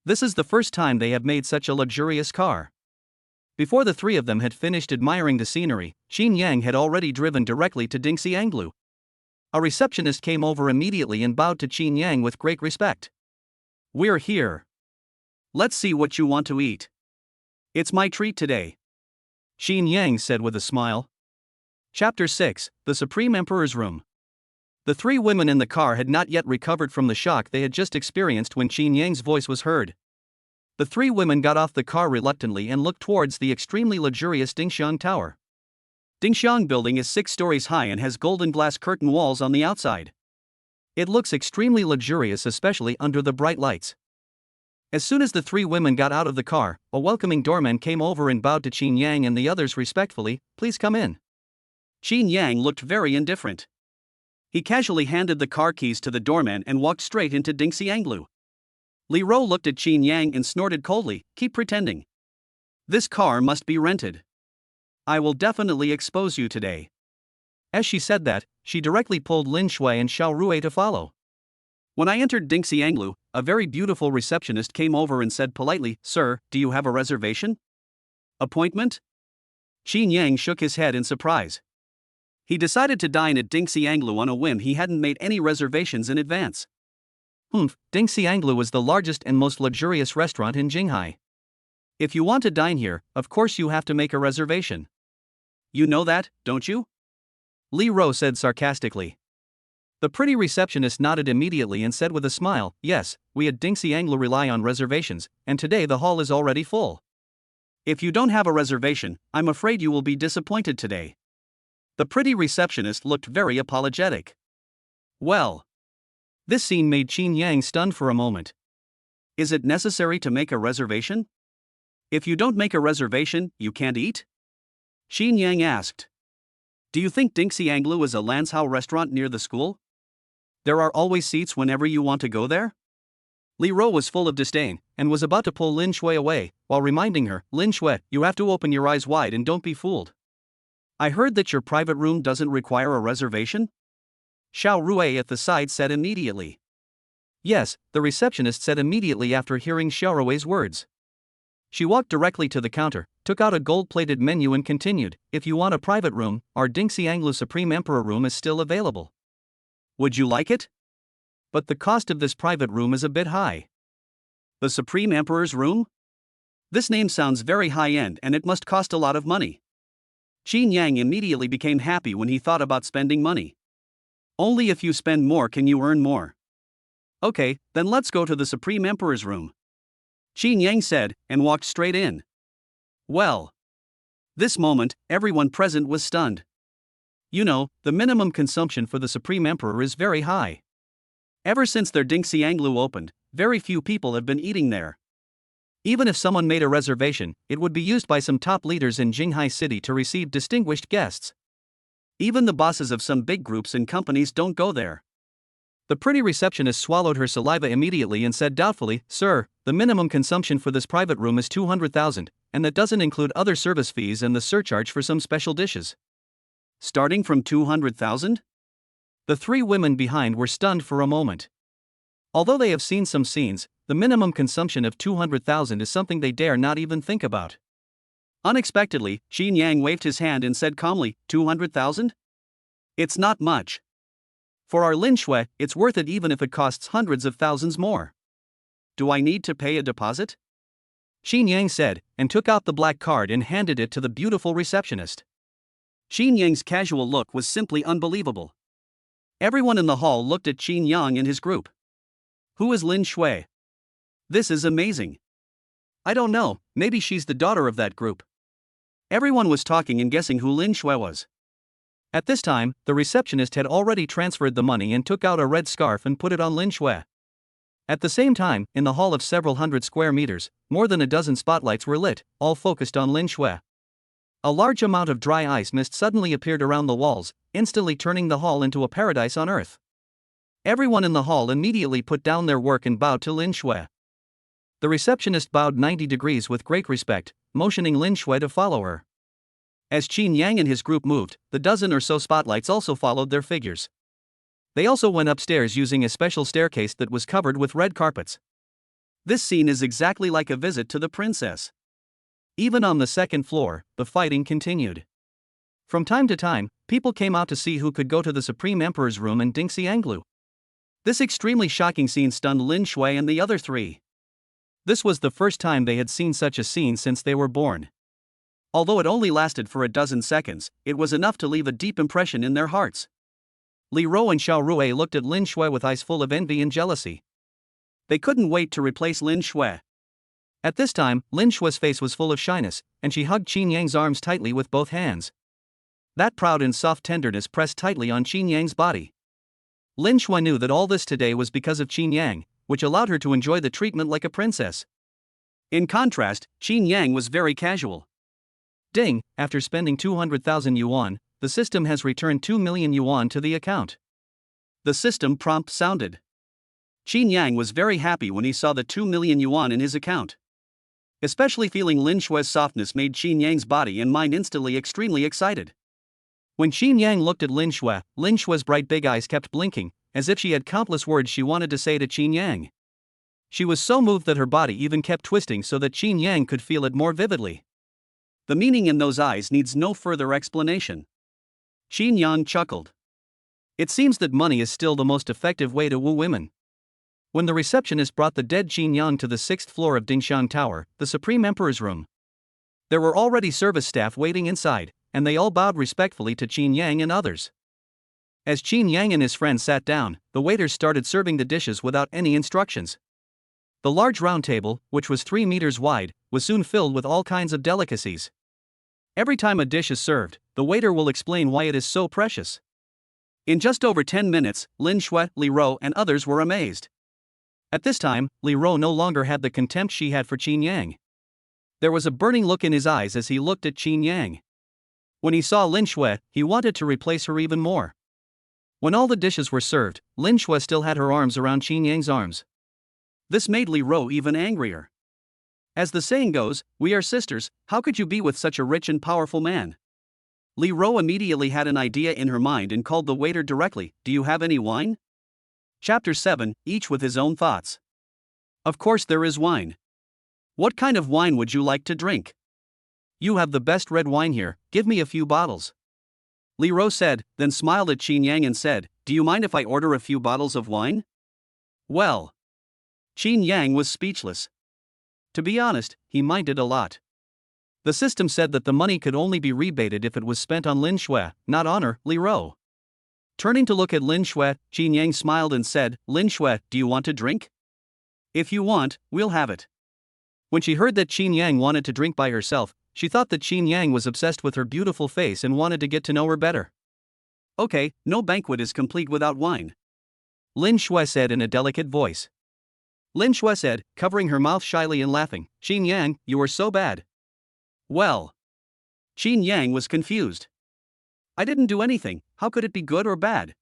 This is the first time they have made such a luxurious car. Before the three of them had finished admiring the scenery, Chinyang had already driven directly to Dingxianglu. A receptionist came over immediately and bowed to Chinyang with great respect. "We're here. Let's see what you want to eat. It's my treat today," Chinyang said with a smile. Chapter 6, The Supreme Emperor's Room. The three women in the car had not yet recovered from the shock they had just experienced when Chinyang's voice was heard. The three women got off the car reluctantly and looked towards the extremely luxurious Dingxiang Tower. Dingxiang building is 6 stories high and has golden glass curtain walls on the outside. It looks extremely luxurious, especially under the bright lights. As soon as the three women got out of the car, a welcoming doorman came over and bowed to Chinyang and the others respectfully. "Please come in." Chinyang looked very indifferent. He casually handed the car keys to the doorman and walked straight into Dingxianglu. Li Ro looked at Chinyang and snorted coldly. "Keep pretending. This car must be rented. I will definitely expose you today." As she said that, she directly pulled Lin Shui and Xiao Rui to follow. When I entered Dingxianglu, a very beautiful receptionist came over and said politely, "Sir, do you have a reservation? Appointment?" Chinyang shook his head in surprise. He decided to dine at Dingxianglu on a whim. He hadn't made any reservations in advance. Dingxianglu is the largest and most luxurious restaurant in Jinghai. If you want to dine here, of course you have to make a reservation. You know that, don't you? Li Ro said sarcastically. The pretty receptionist nodded immediately and said with a smile, "Yes, we at Dingxianglu rely on reservations, and today the hall is already full. If you don't have a reservation, I'm afraid you will be disappointed today." The pretty receptionist looked very apologetic. Well, this scene made Chinyang stunned for a moment. Is it necessary to make a reservation? If you don't make a reservation, you can't eat? Chinyang asked. Do you think Dingxianglu is a Lanzhou restaurant near the school? There are always seats whenever you want to go there? Li Ro was full of disdain, and was about to pull Lin Shui away, while reminding her, "Lin Shui, you have to open your eyes wide and don't be fooled. I heard that your private room doesn't require a reservation?" Xiao Rui at the side said immediately. Yes, the receptionist said immediately after hearing Xiao Rui's words. She walked directly to the counter, took out a gold-plated menu and continued, "If you want a private room, our Dingxianglu Supreme Emperor room is still available. Would you like it? But the cost of this private room is a bit high." The Supreme Emperor's room? This name sounds very high-end and it must cost a lot of money. Chinyang immediately became happy when he thought about spending money. Only if you spend more can you earn more. Okay, then let's go to the Supreme Emperor's room, Chinyang said, and walked straight in. Well, this moment, everyone present was stunned. You know, the minimum consumption for the Supreme Emperor is very high. Ever since their Dingxianglu opened, very few people have been eating there. Even if someone made a reservation, it would be used by some top leaders in Jinghai City to receive distinguished guests. Even the bosses of some big groups and companies don't go there. The pretty receptionist swallowed her saliva immediately and said doubtfully, "Sir, the minimum consumption for this private room is 200,000, and that doesn't include other service fees and the surcharge for some special dishes." Starting from 200,000? The three women behind were stunned for a moment. Although they have seen some scenes, the minimum consumption of 200,000 is something they dare not even think about. Unexpectedly, Chinyang waved his hand and said calmly, 200,000? It's not much. For our Lin Shui, it's worth it even if it costs hundreds of thousands more. Do I need to pay a deposit? Chinyang said, and took out the black card and handed it to the beautiful receptionist. Chinyang's casual look was simply unbelievable. Everyone in the hall looked at Chinyang and his group. Who is Lin Shui? This is amazing. I don't know, maybe she's the daughter of that group. Everyone was talking and guessing who Lin Shui was. At this time, the receptionist had already transferred the money and took out a red scarf and put it on Lin Shui. At the same time, in the hall of several hundred square meters, more than a dozen spotlights were lit, all focused on Lin Shui. A large amount of dry ice mist suddenly appeared around the walls, instantly turning the hall into a paradise on earth. Everyone in the hall immediately put down their work and bowed to Lin Shui. The receptionist bowed 90 degrees with great respect, motioning Lin Shui to follow her. As Chinyang and his group moved, the dozen or so spotlights also followed their figures. They also went upstairs using a special staircase that was covered with red carpets. This scene is exactly like a visit to the princess. Even on the second floor, the fighting continued. From time to time, people came out to see who could go to the Supreme Emperor's room and Ding Xianglu. This extremely shocking scene stunned Lin Shui and the other three. This was the first time they had seen such a scene since they were born. Although it only lasted for a dozen seconds, it was enough to leave a deep impression in their hearts. Li Rou and Xiao Rui looked at Lin Shui with eyes full of envy and jealousy. They couldn't wait to replace Lin Shui. At this time, Lin Shui's face was full of shyness, and she hugged Chinyang's arms tightly with both hands. That proud and soft tenderness pressed tightly on Chinyang's body. Lin Shui knew that all this today was because of Chinyang, which allowed her to enjoy the treatment like a princess. In contrast, Chinyang was very casual. Ding, after spending 200,000 yuan, the system has returned 2 million yuan to the account. The system prompt sounded. Chinyang was very happy when he saw the 2 million yuan in his account. Especially feeling Lin Shui's softness made Chinyang's body and mind instantly extremely excited. When Chinyang looked at Lin Shui's bright big eyes kept blinking, as if she had countless words she wanted to say to Chinyang. She was so moved that her body even kept twisting so that Chinyang could feel it more vividly. The meaning in those eyes needs no further explanation. Chinyang chuckled. It seems that money is still the most effective way to woo women. When the receptionist brought the dead Chinyang to the 6th floor of Dingshan Tower, the Supreme Emperor's room, there were already service staff waiting inside, and they all bowed respectfully to Chinyang and others. As Chinyang and his friends sat down, the waiters started serving the dishes without any instructions. The large round table, which was 3 meters wide, was soon filled with all kinds of delicacies. Every time a dish is served, the waiter will explain why it is so precious. In just over 10 minutes, Lin Shui, Li Rou, and others were amazed. At this time, Li Rou no longer had the contempt she had for Chinyang. There was a burning look in his eyes as he looked at Chinyang. When he saw Lin Shui, he wanted to replace her even more. When all the dishes were served, Lin Shui still had her arms around Chinyang's arms. This made Li Rou even angrier. As the saying goes, we are sisters, how could you be with such a rich and powerful man? Li Rou immediately had an idea in her mind and called the waiter directly, do you have any wine? Chapter 7, each with his own thoughts. Of course there is wine. What kind of wine would you like to drink? You have the best red wine here, give me a few bottles. Li Rou said, then smiled at Chinyang and said, do you mind if I order a few bottles of wine? Well. Chinyang was speechless. To be honest, he minded a lot. The system said that the money could only be rebated if it was spent on Lin Shui, not on her, Li Rou. Turning to look at Lin Shui, Chinyang smiled and said, Lin Shui, do you want to drink? If you want, we'll have it. When she heard that Chinyang wanted to drink by herself, she thought that Chinyang was obsessed with her beautiful face and wanted to get to know her better. Okay, no banquet is complete without wine. Lin Shui said in a delicate voice. Lin Shui said, covering her mouth shyly and laughing, Chinyang, you are so bad. Well. Chinyang was confused. I didn't do anything, how could it be good or bad?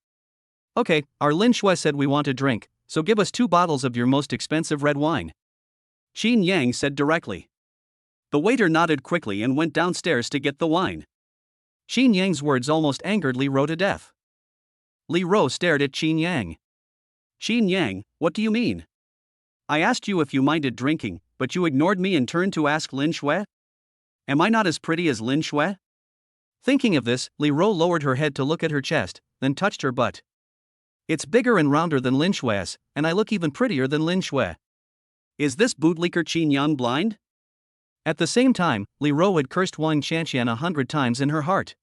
Okay, our Lin Shui said we want a drink, so give us 2 bottles of your most expensive red wine. Chinyang said directly. The waiter nodded quickly and went downstairs to get the wine. Chinyang's words almost angered Li Rou to death. Li Rou stared at Chinyang. Chinyang, what do you mean? I asked you if you minded drinking, but you ignored me and turned to ask Lin Shui? Am I not as pretty as Lin Shui? Thinking of this, Li Rou lowered her head to look at her chest, then touched her butt. It's bigger and rounder than Lin Shui's, and I look even prettier than Lin Shui. Is this bootlicker Chinyang blind? At the same time, Li Rou had cursed Wang Chanxian 100 times in her heart.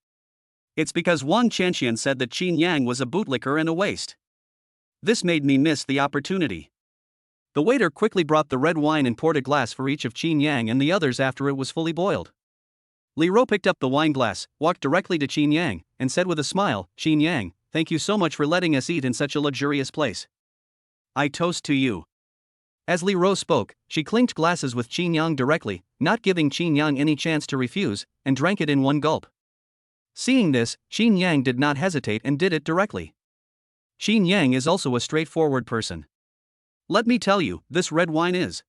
It's because Wang Chanxian said that Chinyang was a bootlicker and a waste. This made me miss the opportunity. The waiter quickly brought the red wine and poured a glass for each of Chinyang and the others after it was fully boiled. Li Rou picked up the wine glass, walked directly to Chinyang, and said with a smile, Chinyang, thank you so much for letting us eat in such a luxurious place. I toast to you. As Li Rou spoke, she clinked glasses with Chinyang directly, not giving Chinyang any chance to refuse, and drank it in one gulp. Seeing this, Chinyang did not hesitate and did it directly. Chinyang is also a straightforward person. Let me tell you, this red wine is.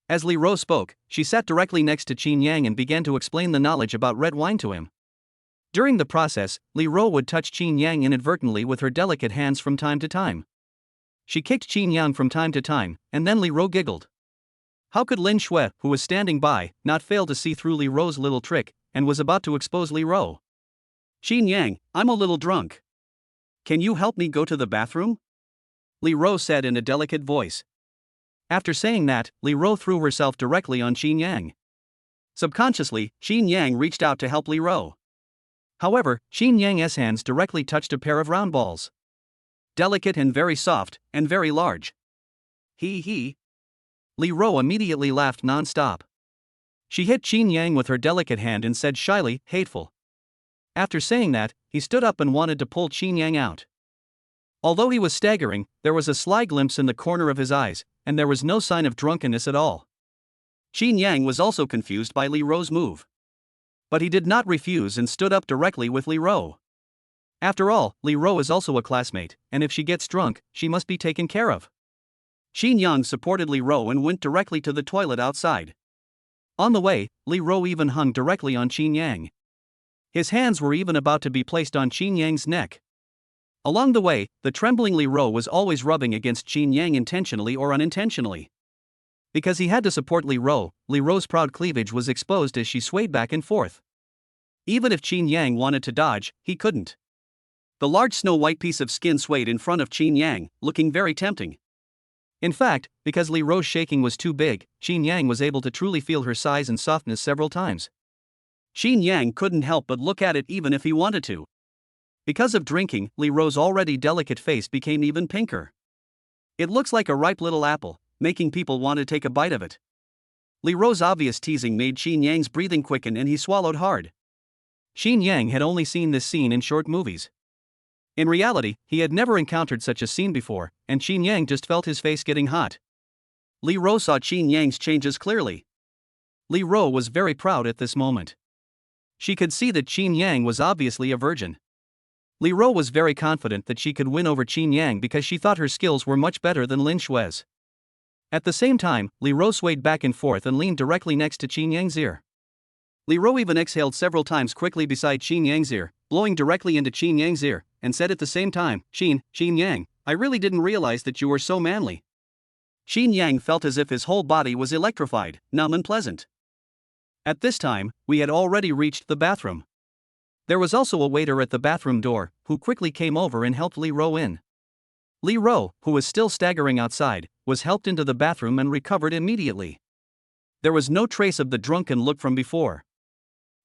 As Li Ro spoke, she sat directly next to Chinyang and began to explain the knowledge about red wine to him. During the process, Li Ro would touch Chinyang inadvertently with her delicate hands from time to time. She kicked Chinyang from time to time, and then Li Ro giggled. How could Lin Shui, who was standing by, not fail to see through Li Ro's little trick, and was about to expose Li Ro? Chinyang, I'm a little drunk. Can you help me go to the bathroom? Li Ro said in a delicate voice. After saying that, Li Ro threw herself directly on Chinyang. Subconsciously, Chinyang reached out to help Li Ro. However, Chinyang's hands directly touched a pair of round balls. Delicate and very soft, and very large. He. Li Ro immediately laughed non-stop. She hit Chinyang with her delicate hand and said shyly, hateful. After saying that, he stood up and wanted to pull Chinyang out. Although he was staggering, there was a sly glimpse in the corner of his eyes, and there was no sign of drunkenness at all. Chinyang was also confused by Li Ro's move. But he did not refuse and stood up directly with Li Ro. After all, Li Ro is also a classmate, and if she gets drunk, she must be taken care of. Chinyang supported Li Ro and went directly to the toilet outside. On the way, Li Ro even hung directly on Chinyang. His hands were even about to be placed on Chinyang's neck. Along the way, the trembling Li Ro was always rubbing against Chinyang intentionally or unintentionally. Because he had to support Li Ro's proud cleavage was exposed as she swayed back and forth. Even if Chinyang wanted to dodge, he couldn't. The large snow-white piece of skin swayed in front of Chinyang, looking very tempting. In fact, because Li Ro's shaking was too big, Chinyang was able to truly feel her size and softness several times. Chinyang couldn't help but look at it even if he wanted to. Because of drinking, Li Ro's already delicate face became even pinker. It looks like a ripe little apple, making people want to take a bite of it. Li Ro's obvious teasing made Chinyang's breathing quicken and he swallowed hard. Chinyang had only seen this scene in short movies. In reality, he had never encountered such a scene before, and Chinyang just felt his face getting hot. Li Ro saw Chinyang's changes clearly. Li Ro was very proud at this moment. She could see that Chinyang was obviously a virgin. Li Ro was very confident that she could win over Chinyang because she thought her skills were much better than Lin Shui's. At the same time, Li Ro swayed back and forth and leaned directly next to Chinyang's ear. Li Ro even exhaled several times quickly beside Chinyang's ear, blowing directly into Chinyang's ear, and said at the same time, Chinyang, I really didn't realize that you were so manly. Chinyang felt as if his whole body was electrified, numb and pleasant. At this time, we had already reached the bathroom. There was also a waiter at the bathroom door, who quickly came over and helped Li Ro in. Li Ro, who was still staggering outside, was helped into the bathroom and recovered immediately. There was no trace of the drunken look from before.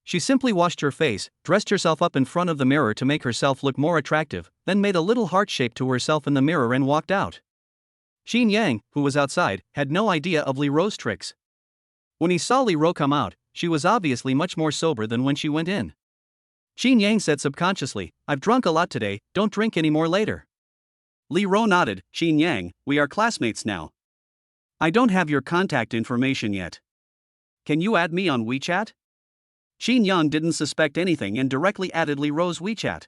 She simply washed her face, dressed herself up in front of the mirror to make herself look more attractive, then made a little heart shape to herself in the mirror and walked out. Chinyang, who was outside, had no idea of Li Ro's tricks. When he saw Li Ro come out, she was obviously much more sober than when she went in. Chinyang said subconsciously, I've drunk a lot today, don't drink any more later. Li Ro nodded, Chinyang, we are classmates now. I don't have your contact information yet. Can you add me on WeChat? Chinyang didn't suspect anything and directly added Li Ro's WeChat.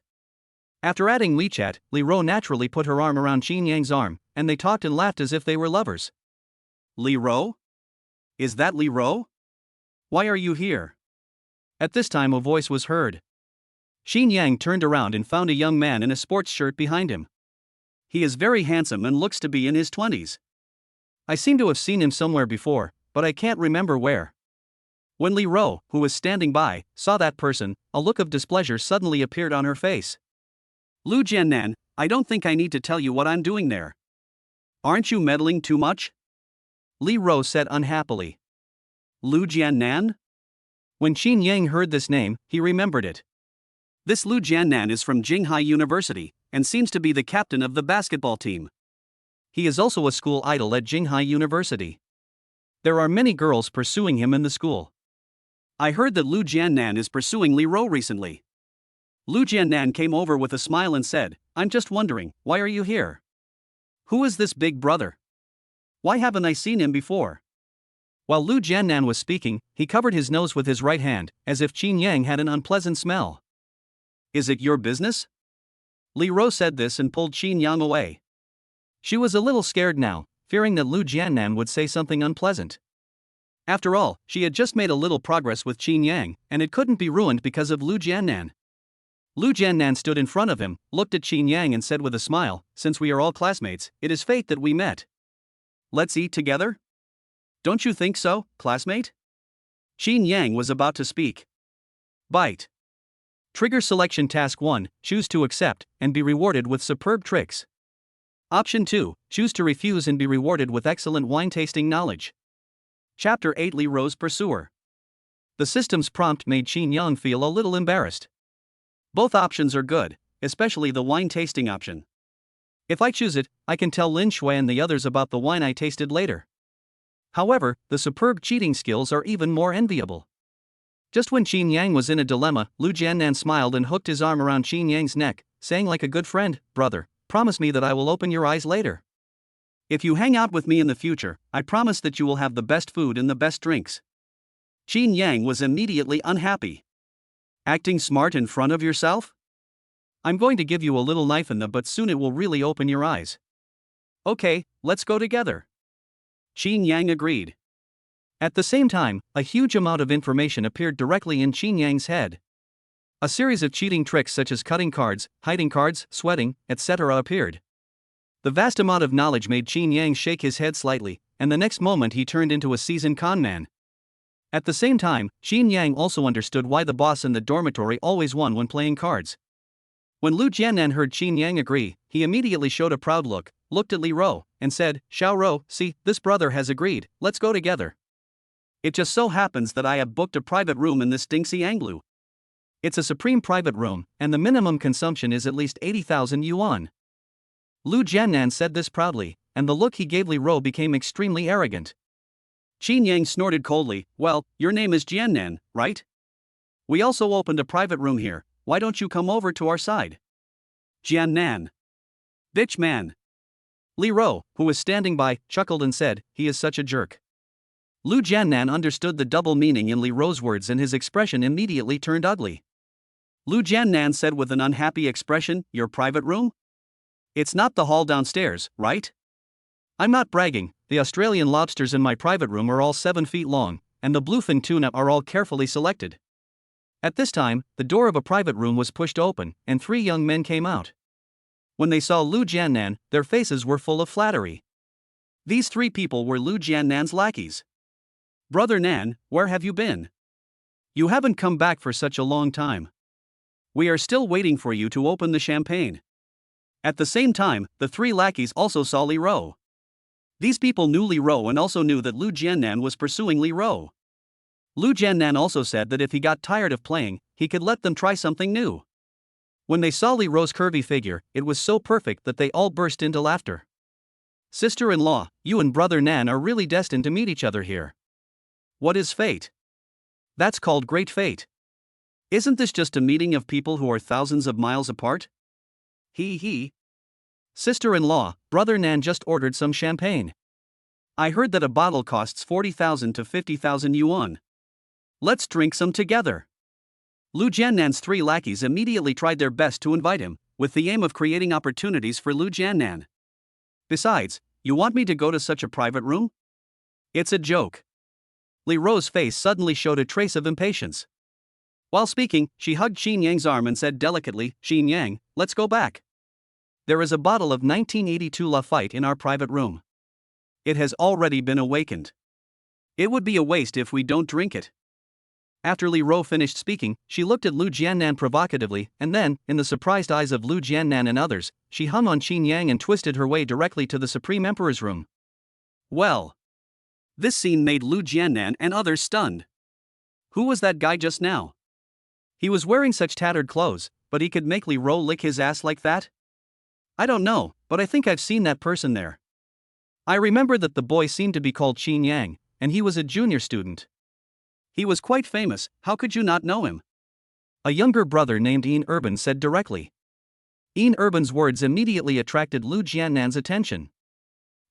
After adding WeChat, Li Ro naturally put her arm around Chinyang's arm, and they talked and laughed as if they were lovers. Li Ro? Is that Li Ro? Why are you here? At this time a voice was heard. Chinyang turned around and found a young man in a sports shirt behind him. He is very handsome and looks to be in his 20s. I seem to have seen him somewhere before, but I can't remember where. When Li Ro, who was standing by, saw that person, a look of displeasure suddenly appeared on her face. Lu Jiannan, I don't think I need to tell you what I'm doing there. Aren't you meddling too much? Li Ro said unhappily. Lu Jiannan? When Chinyang heard this name, he remembered it. This Lu Jiannan is from Jinghai University, and seems to be the captain of the basketball team. He is also a school idol at Jinghai University. There are many girls pursuing him in the school. I heard that Lu Jiannan is pursuing Li Ro recently. Lu Jiannan came over with a smile and said, I'm just wondering, why are you here? Who is this big brother? Why haven't I seen him before? While Lu Jiannan was speaking, he covered his nose with his right hand, as if Chinyang had an unpleasant smell. Is it your business? Li Rou said this and pulled Chinyang away. She was a little scared now, fearing that Lu Jiannan would say something unpleasant. After all, she had just made a little progress with Chinyang, and it couldn't be ruined because of Lu Jiannan. Lu Jiannan stood in front of him, looked at Chinyang and said with a smile, "Since we are all classmates, it is fate that we met. Let's eat together? Don't you think so, classmate?" Chinyang was about to speak. Bite. Trigger selection task 1, choose to accept, and be rewarded with superb tricks. Option 2, choose to refuse and be rewarded with excellent wine tasting knowledge. Chapter 8 Li Rou's Pursuer. The system's prompt made Chinyang feel a little embarrassed. Both options are good, especially the wine tasting option. If I choose it, I can tell Lin Shui and the others about the wine I tasted later. However, the superb cheating skills are even more enviable. Just when Chinyang was in a dilemma, Lu Jiannan smiled and hooked his arm around Chinyang's neck, saying like a good friend, "Brother, promise me that I will open your eyes later. If you hang out with me in the future, I promise that you will have the best food and the best drinks." Chinyang was immediately unhappy. Acting smart in front of yourself? I'm going to give you a little knife in the butt soon, it will really open your eyes. Okay, let's go together. Chinyang agreed. At the same time, a huge amount of information appeared directly in Chinyang's head. A series of cheating tricks such as cutting cards, hiding cards, sweating, etc. appeared. The vast amount of knowledge made Chinyang shake his head slightly, and the next moment he turned into a seasoned con man. At the same time, Chinyang also understood why the boss in the dormitory always won when playing cards. When Lu Jiannan heard Chinyang agree, he immediately showed a proud look, looked at Li Rou, and said, "Xiao Rou, see, this brother has agreed, let's go together. It just so happens that I have booked a private room in this Dingxi Anglu. It's a supreme private room, and the minimum consumption is at least 80,000 yuan. Lu Jiannan said this proudly, and the look he gave Li Rou became extremely arrogant. Chinyang snorted coldly, "Well, your name is Jiannan, right? We also opened a private room here, why don't you come over to our side?" Jiannan. Bitch man. Li Rou, who was standing by, chuckled and said, "He is such a jerk." Lu Jiannan understood the double meaning in Li Rou's words and his expression immediately turned ugly. Lu Jiannan said with an unhappy expression, "Your private room? It's not the hall downstairs, right? I'm not bragging, the Australian lobsters in my private room are all 7 feet long, and the bluefin tuna are all carefully selected." At this time, the door of a private room was pushed open, and 3 young men came out. When they saw Lu Jiannan, their faces were full of flattery. These 3 people were Lu Jiannan's lackeys. "Brother Nan, where have you been? You haven't come back for such a long time. We are still waiting for you to open the champagne." At the same time, the 3 lackeys also saw Li Rou. These people knew Li Rou and also knew that Lu Jiannan was pursuing Li Rou. Lu Jiannan also said that if he got tired of playing, he could let them try something new. When they saw Li Rou's curvy figure, it was so perfect that they all burst into laughter. "Sister-in-law, you and brother Nan are really destined to meet each other here. What is fate? That's called great fate. Isn't this just a meeting of people who are thousands of miles apart? He. Sister-in-law, brother Nan just ordered some champagne. I heard that a bottle costs 40,000 to 50,000 yuan. Let's drink some together." Lu Jiannan's 3 lackeys immediately tried their best to invite him, with the aim of creating opportunities for Lu Jiannan. "Besides, you want me to go to such a private room? It's a joke." Li Rou's face suddenly showed a trace of impatience. While speaking, she hugged Chinyang's arm and said delicately, "Chinyang, let's go back. There is a bottle of 1982 Lafite in our private room. It has already been awakened. It would be a waste if we don't drink it." After Li Rou finished speaking, she looked at Lu Jiannan provocatively, and then, in the surprised eyes of Lu Jiannan and others, she hung on Chinyang and twisted her way directly to the Supreme Emperor's room. Well. This scene made Lu Jiannan and others stunned. Who was that guy just now? He was wearing such tattered clothes, but he could make Li Rou lick his ass like that? I don't know, but I think I've seen that person there. I remember that the boy seemed to be called Chinyang, and he was a junior student. He was quite famous, how could you not know him? A younger brother named Ian Urban said directly. Ian Urban's words immediately attracted Lu Jiannan's attention.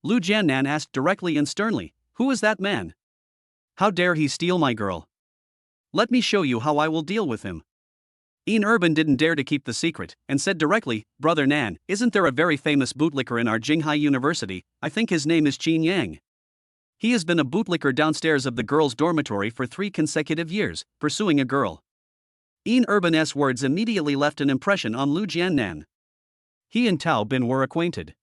Lu Jiannan asked directly and sternly, "Who is that man? How dare he steal my girl? Let me show you how I will deal with him." Ian Urban didn't dare to keep the secret, and said directly, "Brother Nan, isn't there a very famous bootlicker in our Jinghai University? I think his name is Chinyang. He has been a bootlicker downstairs of the girls' dormitory for 3 consecutive years, pursuing a girl." Ian Urban's words immediately left an impression on Lu Jiannan. He and Tao Bin were acquainted.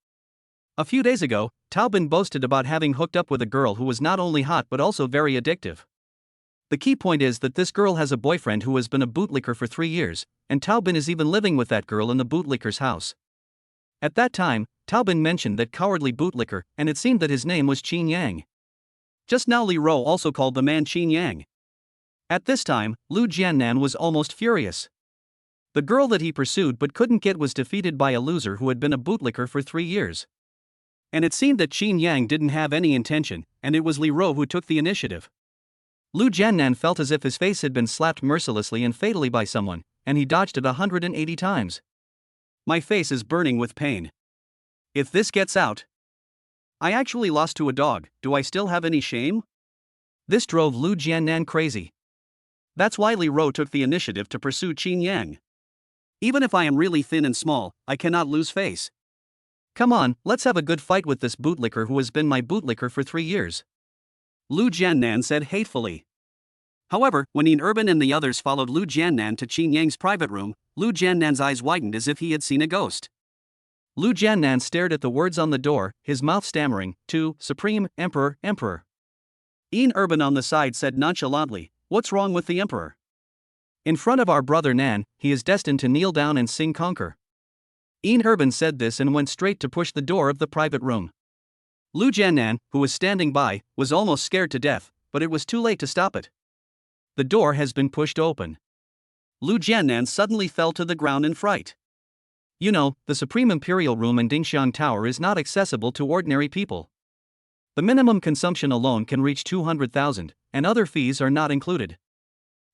A few days ago, Tao Bin boasted about having hooked up with a girl who was not only hot but also very addictive. The key point is that this girl has a boyfriend who has been a bootlicker for 3 years, and Tao Bin is even living with that girl in the bootlicker's house. At that time, Tao Bin mentioned that cowardly bootlicker, and it seemed that his name was Chinyang. Just now Li Ro also called the man Chinyang. At this time, Lu Jiannan was almost furious. The girl that he pursued but couldn't get was defeated by a loser who had been a bootlicker for 3 years. And it seemed that Chinyang didn't have any intention, and it was Li Ro who took the initiative. Lu Jiannan felt as if his face had been slapped mercilessly and fatally by someone, and he dodged it 180 times. "My face is burning with pain. If this gets out, I actually lost to a dog. Do I still have any shame?" This drove Lu Jiannan crazy. That's why Li Ro took the initiative to pursue Chinyang. "Even if I am really thin and small, I cannot lose face. Come on, let's have a good fight with this bootlicker who has been my bootlicker for 3 years." Lu Jiannan said hatefully. However, when Ian Urban and the others followed Lu Jiannan to Chinyang's private room, Lu Jiannan's eyes widened as if he had seen a ghost. Lu Jiannan stared at the words on the door, his mouth stammering, "To Supreme Emperor, Emperor." Ian Urban on the side said nonchalantly, "What's wrong with the Emperor? In front of our brother Nan, he is destined to kneel down and sing conquer." Ian Urban said this and went straight to push the door of the private room. Lu Jiannan, who was standing by, was almost scared to death, but it was too late to stop it. The door has been pushed open. Lu Jiannan suddenly fell to the ground in fright. You know, the Supreme Imperial Room in Dingxiang Tower is not accessible to ordinary people. The minimum consumption alone can reach 200,000, and other fees are not included.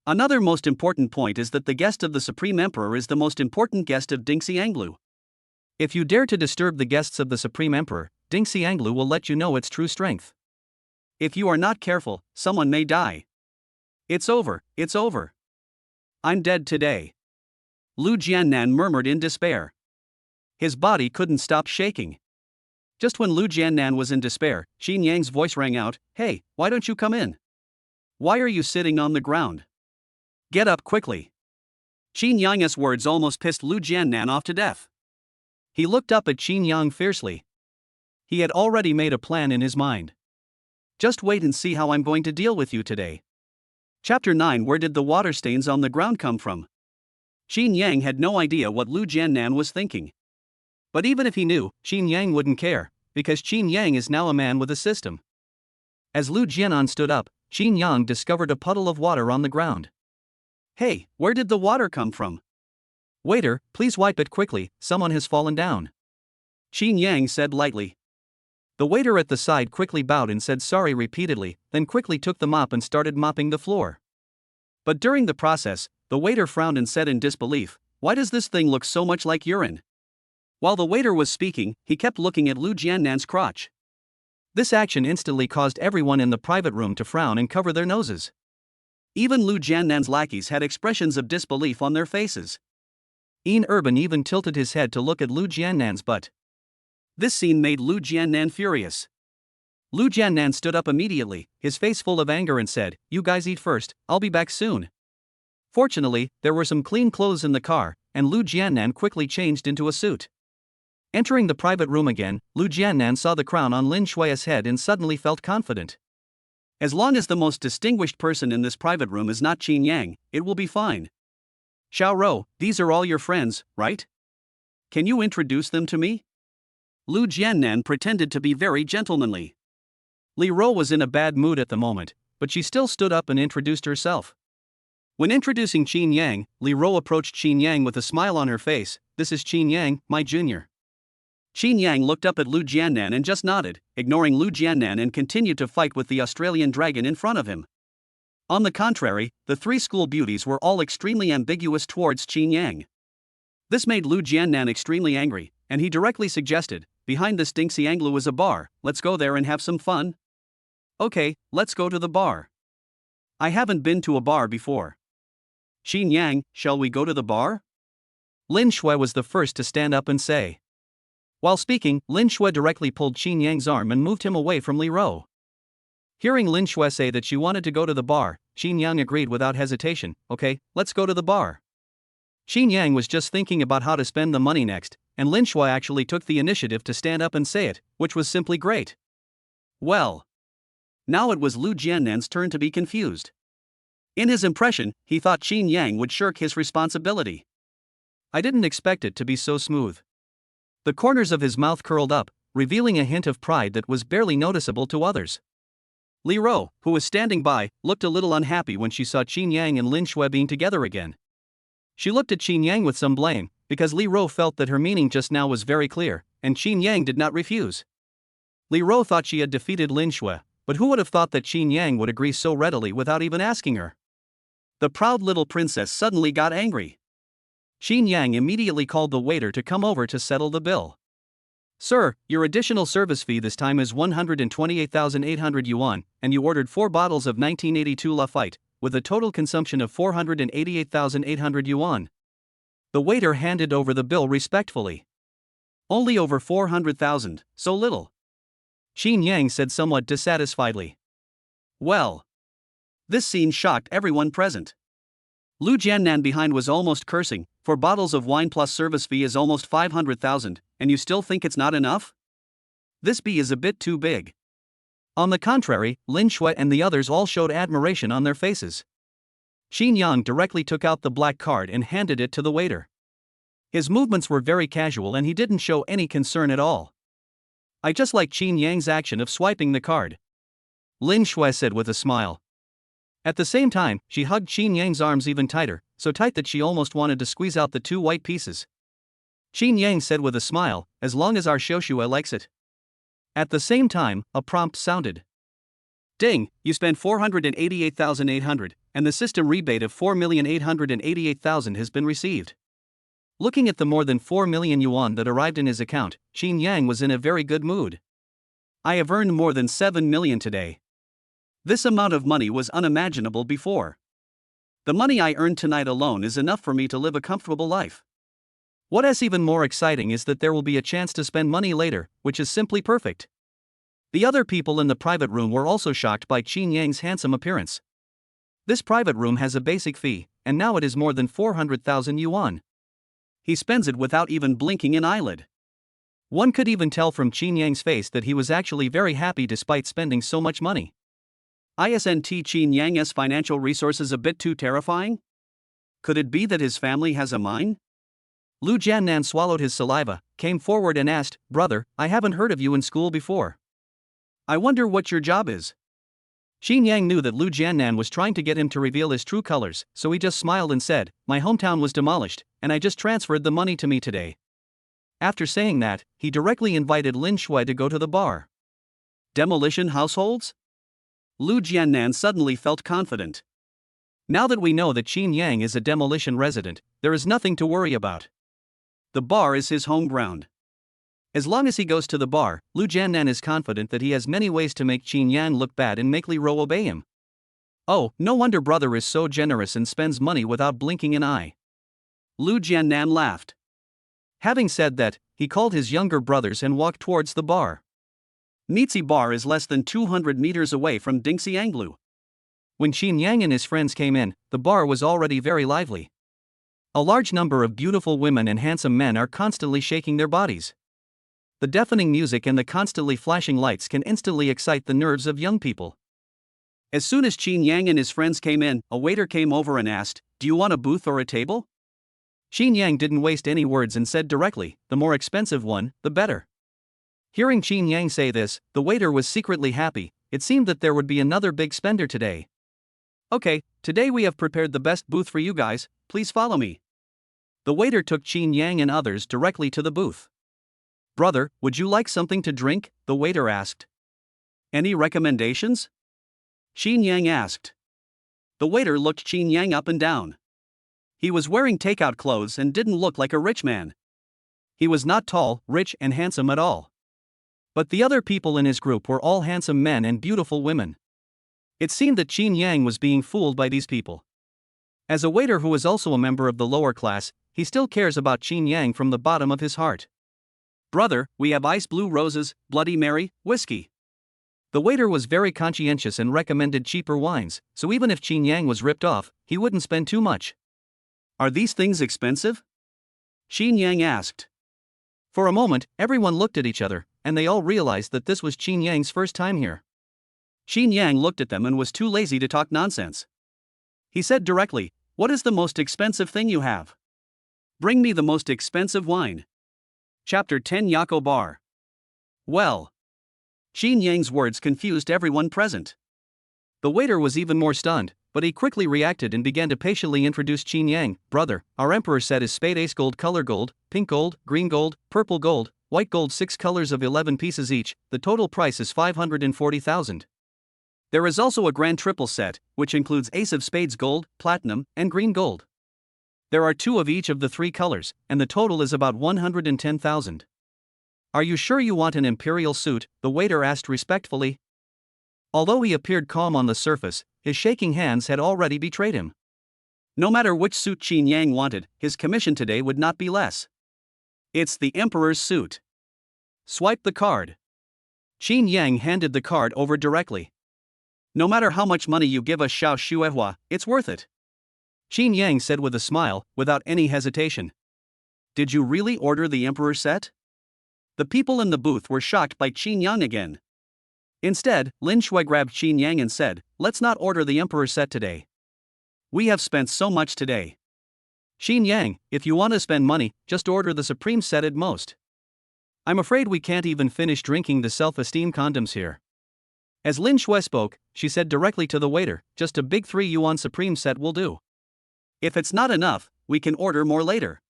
Another most important point is that the guest of the Supreme Emperor is the most important guest of Dingxianglu. If you dare to disturb the guests of the Supreme Emperor, Dingxianglu will let you know its true strength. If you are not careful, someone may die. It's over, it's over. I'm dead today. Lu Jiannan murmured in despair. His body couldn't stop shaking. Just when Lu Jiannan was in despair, Chinyang's voice rang out, "Hey, why don't you come in? Why are you sitting on the ground? Get up quickly." Chinyang's words almost pissed Lu Jiannan off to death. He looked up at Chinyang fiercely. He had already made a plan in his mind. "Just wait and see how I'm going to deal with you today." Chapter 9. Where did the water stains on the ground come from? Chinyang had no idea what Lu Jiannan was thinking. But even if he knew, Chinyang wouldn't care, because Chinyang is now a man with a system. As Lu Jiannan stood up, Chinyang discovered a puddle of water on the ground. "Hey, where did the water come from? Waiter, please wipe it quickly, someone has fallen down," Chinyang said lightly. The waiter at the side quickly bowed and said sorry repeatedly, then quickly took the mop and started mopping the floor. But during the process, the waiter frowned and said in disbelief, "Why does this thing look so much like urine?" While the waiter was speaking, he kept looking at Lu Jiannan's crotch. This action instantly caused everyone in the private room to frown and cover their noses. Even Lu Jiannan's lackeys had expressions of disbelief on their faces. Ian Urban even tilted his head to look at Lu Jiannan's butt. This scene made Lu Jiannan furious. Lu Jiannan stood up immediately, his face full of anger, and said, "You guys eat first, I'll be back soon." Fortunately, there were some clean clothes in the car, and Lu Jiannan quickly changed into a suit. Entering the private room again, Lu Jiannan saw the crown on Lin Shui's head and suddenly felt confident. As long as the most distinguished person in this private room is not Chinyang, it will be fine. "Xiao Rou, these are all your friends, right? Can you introduce them to me?" Lu Jiannan pretended to be very gentlemanly. Li Ro was in a bad mood at the moment, but she still stood up and introduced herself. When introducing Chinyang, Li Ro approached Chinyang with a smile on her face. "This is Chinyang, my junior." Chinyang looked up at Lu Jiannan and just nodded, ignoring Lu Jiannan, and continued to fight with the Australian dragon in front of him. On the contrary, the 3 school beauties were all extremely ambiguous towards Chinyang. This made Lu Jiannan extremely angry, and he directly suggested, "Behind this Dingxianglu is a bar, let's go there and have some fun." "Okay, let's go to the bar. I haven't been to a bar before." Chinyang, shall we go to the bar? Lin Shui was the first to stand up and say. While speaking, Lin Shui directly pulled Chinyang's arm and moved him away from Li Ro. Hearing Lin Shui say that she wanted to go to the bar, Chinyang agreed without hesitation. Okay, let's go to the bar. Chinyang was just thinking about how to spend the money next, and Lin Shui actually took the initiative to stand up and say it, which was simply great. Well. Now it was Lu Jiannan's turn to be confused. In his impression, he thought Chinyang would shirk his responsibility. I didn't expect it to be so smooth. The corners of his mouth curled up, revealing a hint of pride that was barely noticeable to others. Li Ro, who was standing by, looked a little unhappy when she saw Chinyang and Lin Shui being together again. She looked at Chinyang with some blame, because Li Ro felt that her meaning just now was very clear, and Chinyang did not refuse. Li Ro thought she had defeated Lin Shui, but who would have thought that Chinyang would agree so readily without even asking her? The proud little princess suddenly got angry. Chinyang immediately called the waiter to come over to settle the bill. Sir, your additional service fee this time is 128,800 yuan, and you ordered 4 bottles of 1982 Lafite, with a total consumption of 488,800 yuan. The waiter handed over the bill respectfully. Only over 400,000, so little. Chinyang said somewhat dissatisfiedly. Well. This scene shocked everyone present. Lu Jiannan behind was almost cursing, 4 bottles of wine plus service fee is almost 500,000, and you still think it's not enough? This B is a bit too big. On the contrary, Lin Shui and the others all showed admiration on their faces. Chinyang directly took out the black card and handed it to the waiter. His movements were very casual and he didn't show any concern at all. I just like Chinyang's action of swiping the card. Lin Shui said with a smile. At the same time, she hugged Chinyang's arms even tighter, so tight that she almost wanted to squeeze out the 2 white pieces. Chinyang said with a smile, as long as our Shoshua likes it. At the same time, a prompt sounded. Ding, you spent 488,800, and the system rebate of 4,888,000 has been received. Looking at the more than 4 million yuan that arrived in his account, Chinyang was in a very good mood. I have earned more than 7 million today. This amount of money was unimaginable before. The money I earned tonight alone is enough for me to live a comfortable life. What is even more exciting is that there will be a chance to spend money later, which is simply perfect. The other people in the private room were also shocked by Chinyang's handsome appearance. This private room has a basic fee, and now it is more than 400,000 yuan. He spends it without even blinking an eyelid. One could even tell from Chinyang's face that he was actually very happy despite spending so much money. Isn't Chinyang's financial resources a bit too terrifying? Could it be that his family has a mine? Lu Jiannan swallowed his saliva, came forward and asked, Brother, I haven't heard of you in school before. I wonder what your job is. Chinyang knew that Lu Jiannan was trying to get him to reveal his true colors, so he just smiled and said, My hometown was demolished, and I just transferred the money to me today. After saying that, he directly invited Lin Shui to go to the bar. Demolition households? Lu Jiannan suddenly felt confident. Now that we know that Chinyang is a demolition resident, there is nothing to worry about. The bar is his home ground. As long as he goes to the bar, Lu Jiannan is confident that he has many ways to make Chinyang look bad and make Li Ro obey him. Oh, no wonder brother is so generous and spends money without blinking an eye. Lu Jiannan laughed. Having said that, he called his younger brothers and walked towards the bar. Nitsi Bar is less than 200 meters away from Dingxianglu. When Chinyang and his friends came in, the bar was already very lively. A large number of beautiful women and handsome men are constantly shaking their bodies. The deafening music and the constantly flashing lights can instantly excite the nerves of young people. As soon as Chinyang and his friends came in, a waiter came over and asked, Do you want a booth or a table? Chinyang didn't waste any words and said directly, The more expensive one, the better. Hearing Chinyang say this, the waiter was secretly happy. It seemed that there would be another big spender today. Okay, today we have prepared the best booth for you guys, please follow me. The waiter took Chinyang and others directly to the booth. Brother, would you like something to drink? The waiter asked. Any recommendations? Chinyang asked. The waiter looked Chinyang up and down. He was wearing takeout clothes and didn't look like a rich man. He was not tall, rich and handsome at all. But the other people in his group were all handsome men and beautiful women. It seemed that Chinyang was being fooled by these people. As a waiter who is also a member of the lower class, he still cares about Chinyang from the bottom of his heart. "Brother, we have ice blue roses, Bloody Mary, whiskey." The waiter was very conscientious and recommended cheaper wines, so even if Chinyang was ripped off, he wouldn't spend too much. "Are these things expensive?" Chinyang asked. For a moment, everyone looked at each other, and they all realized that this was Chinyang's first time here. Chinyang looked at them and was too lazy to talk nonsense. He said directly, "What is the most expensive thing you have? Bring me the most expensive wine." Chapter 10 Yako Bar. Well. Chinyang's words confused everyone present. The waiter was even more stunned, but he quickly reacted and began to patiently introduce Chinyang. "Brother, our emperor set is spade ace gold, color gold, pink gold, green gold, purple gold, white gold, 6 colors of 11 pieces each. The total price is 540,000. There is also a grand triple set, which includes ace of spades gold, platinum, and green gold. There are 2 of each of the 3 colors, and the total is about 110,000. Are you sure you want an imperial suit?" the waiter asked respectfully. Although he appeared calm on the surface, his shaking hands had already betrayed him. No matter which suit Chinyang wanted, his commission today would not be less. "It's the emperor's suit. Swipe the card." Chinyang handed the card over directly. "No matter how much money you give us, Xiao Shuehua, it's worth it," Chinyang said with a smile, without any hesitation. "Did you really order the emperor's set?" The people in the booth were shocked by Chinyang again. Instead, Lin Shui grabbed Chinyang and said, "Let's not order the emperor's set today. We have spent so much today. Chinyang, if you want to spend money, just order the supreme set at most. I'm afraid we can't even finish drinking the self-esteem condoms here." As Lin Shui spoke, she said directly to the waiter, "Just a big 3 yuan supreme set will do. If it's not enough, we can order more later."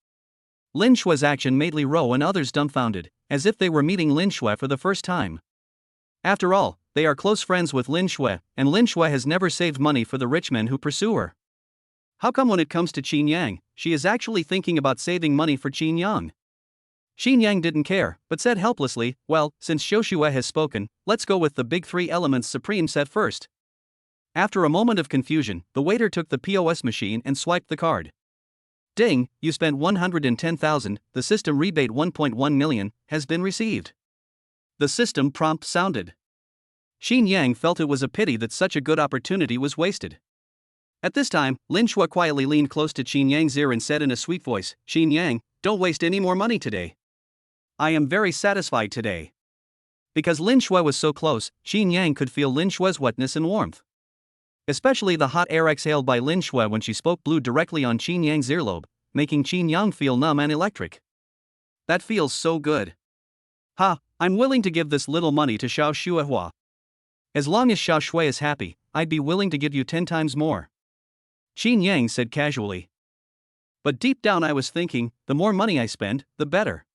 Lin Shui's action made Li Ro and others dumbfounded, as if they were meeting Lin Shui for the first time. After all, they are close friends with Lin Shui, and Lin Shui has never saved money for the rich men who pursue her. How come when it comes to Chinyang, she is actually thinking about saving money for Chinyang? Chinyang didn't care, but said helplessly, "Well, since Xiaoshui has spoken, let's go with the big 3 elements supreme set first." After a moment of confusion, the waiter took the POS machine and swiped the card. "Ding, you spent 110,000, the system rebate 1.1 million, has been received." The system prompt sounded. Chinyang felt it was a pity that such a good opportunity was wasted. At this time, Lin Shui quietly leaned close to Chinyang's ear and said in a sweet voice, "Chinyang, don't waste any more money today. I am very satisfied today." Because Lin Shui was so close, Chinyang could feel Lin Shui's wetness and warmth. Especially the hot air exhaled by Lin Shui when she spoke blew directly on Chinyang's earlobe, making Chinyang feel numb and electric. "That feels so good. Ha, I'm willing to give this little money to Xiao Shuehua. As long as Xiao Shui is happy, I'd be willing to give you 10 times more," Chinyang said casually. "But deep down I was thinking, the more money I spend, the better.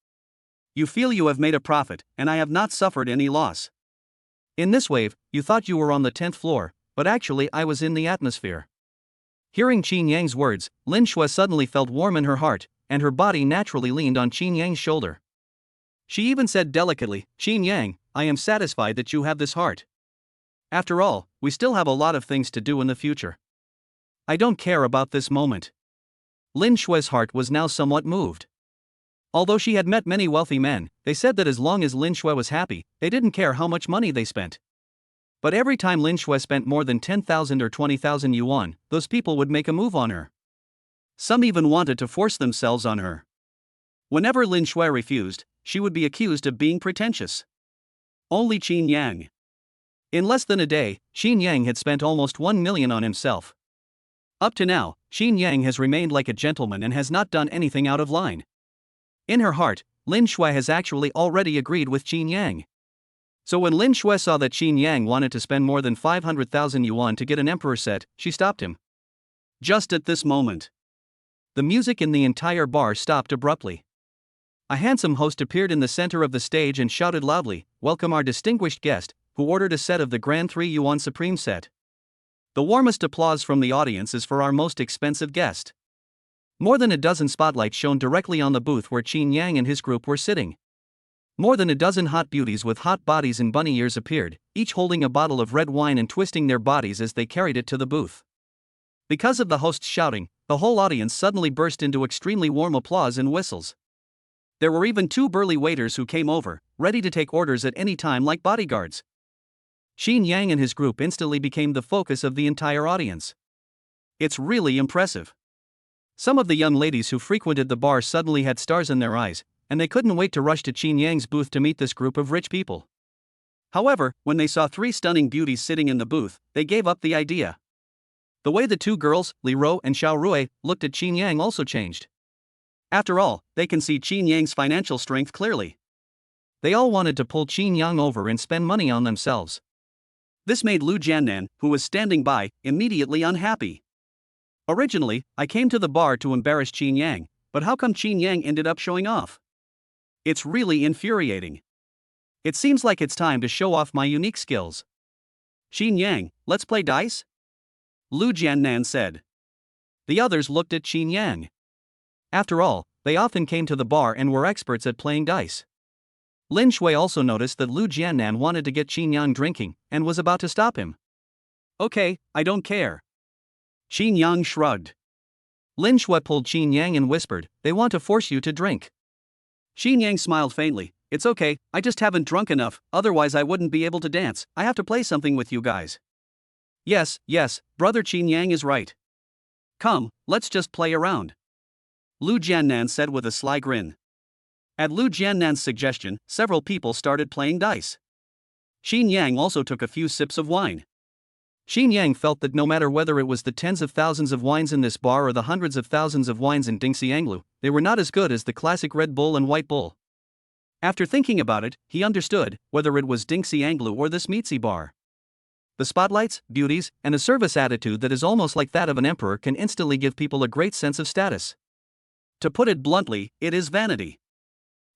You feel you have made a profit, and I have not suffered any loss. In this wave, you thought you were on the 10th floor, but actually I was in the atmosphere." Hearing Chinyang's words, Lin Shui suddenly felt warm in her heart, and her body naturally leaned on Chinyang's shoulder. She even said delicately, "Chinyang, I am satisfied that you have this heart. After all, we still have a lot of things to do in the future. I don't care about this moment." Lin Shui's heart was now somewhat moved. Although she had met many wealthy men, they said that as long as Lin Shui was happy, they didn't care how much money they spent. But every time Lin Shui spent more than 10,000 or 20,000 yuan, those people would make a move on her. Some even wanted to force themselves on her. Whenever Lin Shui refused, she would be accused of being pretentious. Only Chinyang. In less than a day, Chinyang had spent almost 1 million on himself. Up to now, Chinyang has remained like a gentleman and has not done anything out of line. In her heart, Lin Shui has actually already agreed with Chinyang. So when Lin Shui saw that Chinyang wanted to spend more than 500,000 yuan to get an emperor set, she stopped him. Just at this moment, the music in the entire bar stopped abruptly. A handsome host appeared in the center of the stage and shouted loudly, "Welcome our distinguished guest, who ordered a set of the grand 3 yuan supreme set." The warmest applause from the audience is for our most expensive guest. More than a dozen spotlights shone directly on the booth where Chinyang and his group were sitting. More than a dozen hot beauties with hot bodies and bunny ears appeared, each holding a bottle of red wine and twisting their bodies as they carried it to the booth. Because of the host's shouting, the whole audience suddenly burst into extremely warm applause and whistles. There were even 2 burly waiters who came over, ready to take orders at any time like bodyguards. Chinyang and his group instantly became the focus of the entire audience. It's really impressive. Some of the young ladies who frequented the bar suddenly had stars in their eyes, and they couldn't wait to rush to Chinyang's booth to meet this group of rich people. However, when they saw 3 stunning beauties sitting in the booth, they gave up the idea. The way the 2 girls, Li Ro and Xiao Rui, looked at Chinyang also changed. After all, they can see Chinyang's financial strength clearly. They all wanted to pull Chinyang over and spend money on themselves. This made Lu Jiannan, who was standing by, immediately unhappy. Originally, I came to the bar to embarrass Chinyang, but how come Chinyang ended up showing off? It's really infuriating. It seems like it's time to show off my unique skills. Chinyang, let's play dice? Lu Jiannan said. The others looked at Chinyang. After all, they often came to the bar and were experts at playing dice. Lin Shui also noticed that Lu Jiannan wanted to get Chinyang drinking, and was about to stop him. Okay, I don't care. Chinyang shrugged. Lin Shui pulled Chinyang and whispered, they want to force you to drink. Chinyang smiled faintly, it's okay, I just haven't drunk enough, otherwise I wouldn't be able to dance, I have to play something with you guys. Yes, brother Chinyang is right. Come, let's just play around. Lu Jiannan said with a sly grin. At Lu Jiannan's suggestion, several people started playing dice. Chinyang also took a few sips of wine. Chinyang felt that no matter whether it was the tens of thousands of wines in this bar or the hundreds of thousands of wines in Dingxianglu, they were not as good as the classic Red Bull and White Bull. After thinking about it, he understood, whether it was Dingxianglu or this Meatsy bar. The spotlights, beauties, and a service attitude that is almost like that of an emperor can instantly give people a great sense of status. To put it bluntly, it is vanity.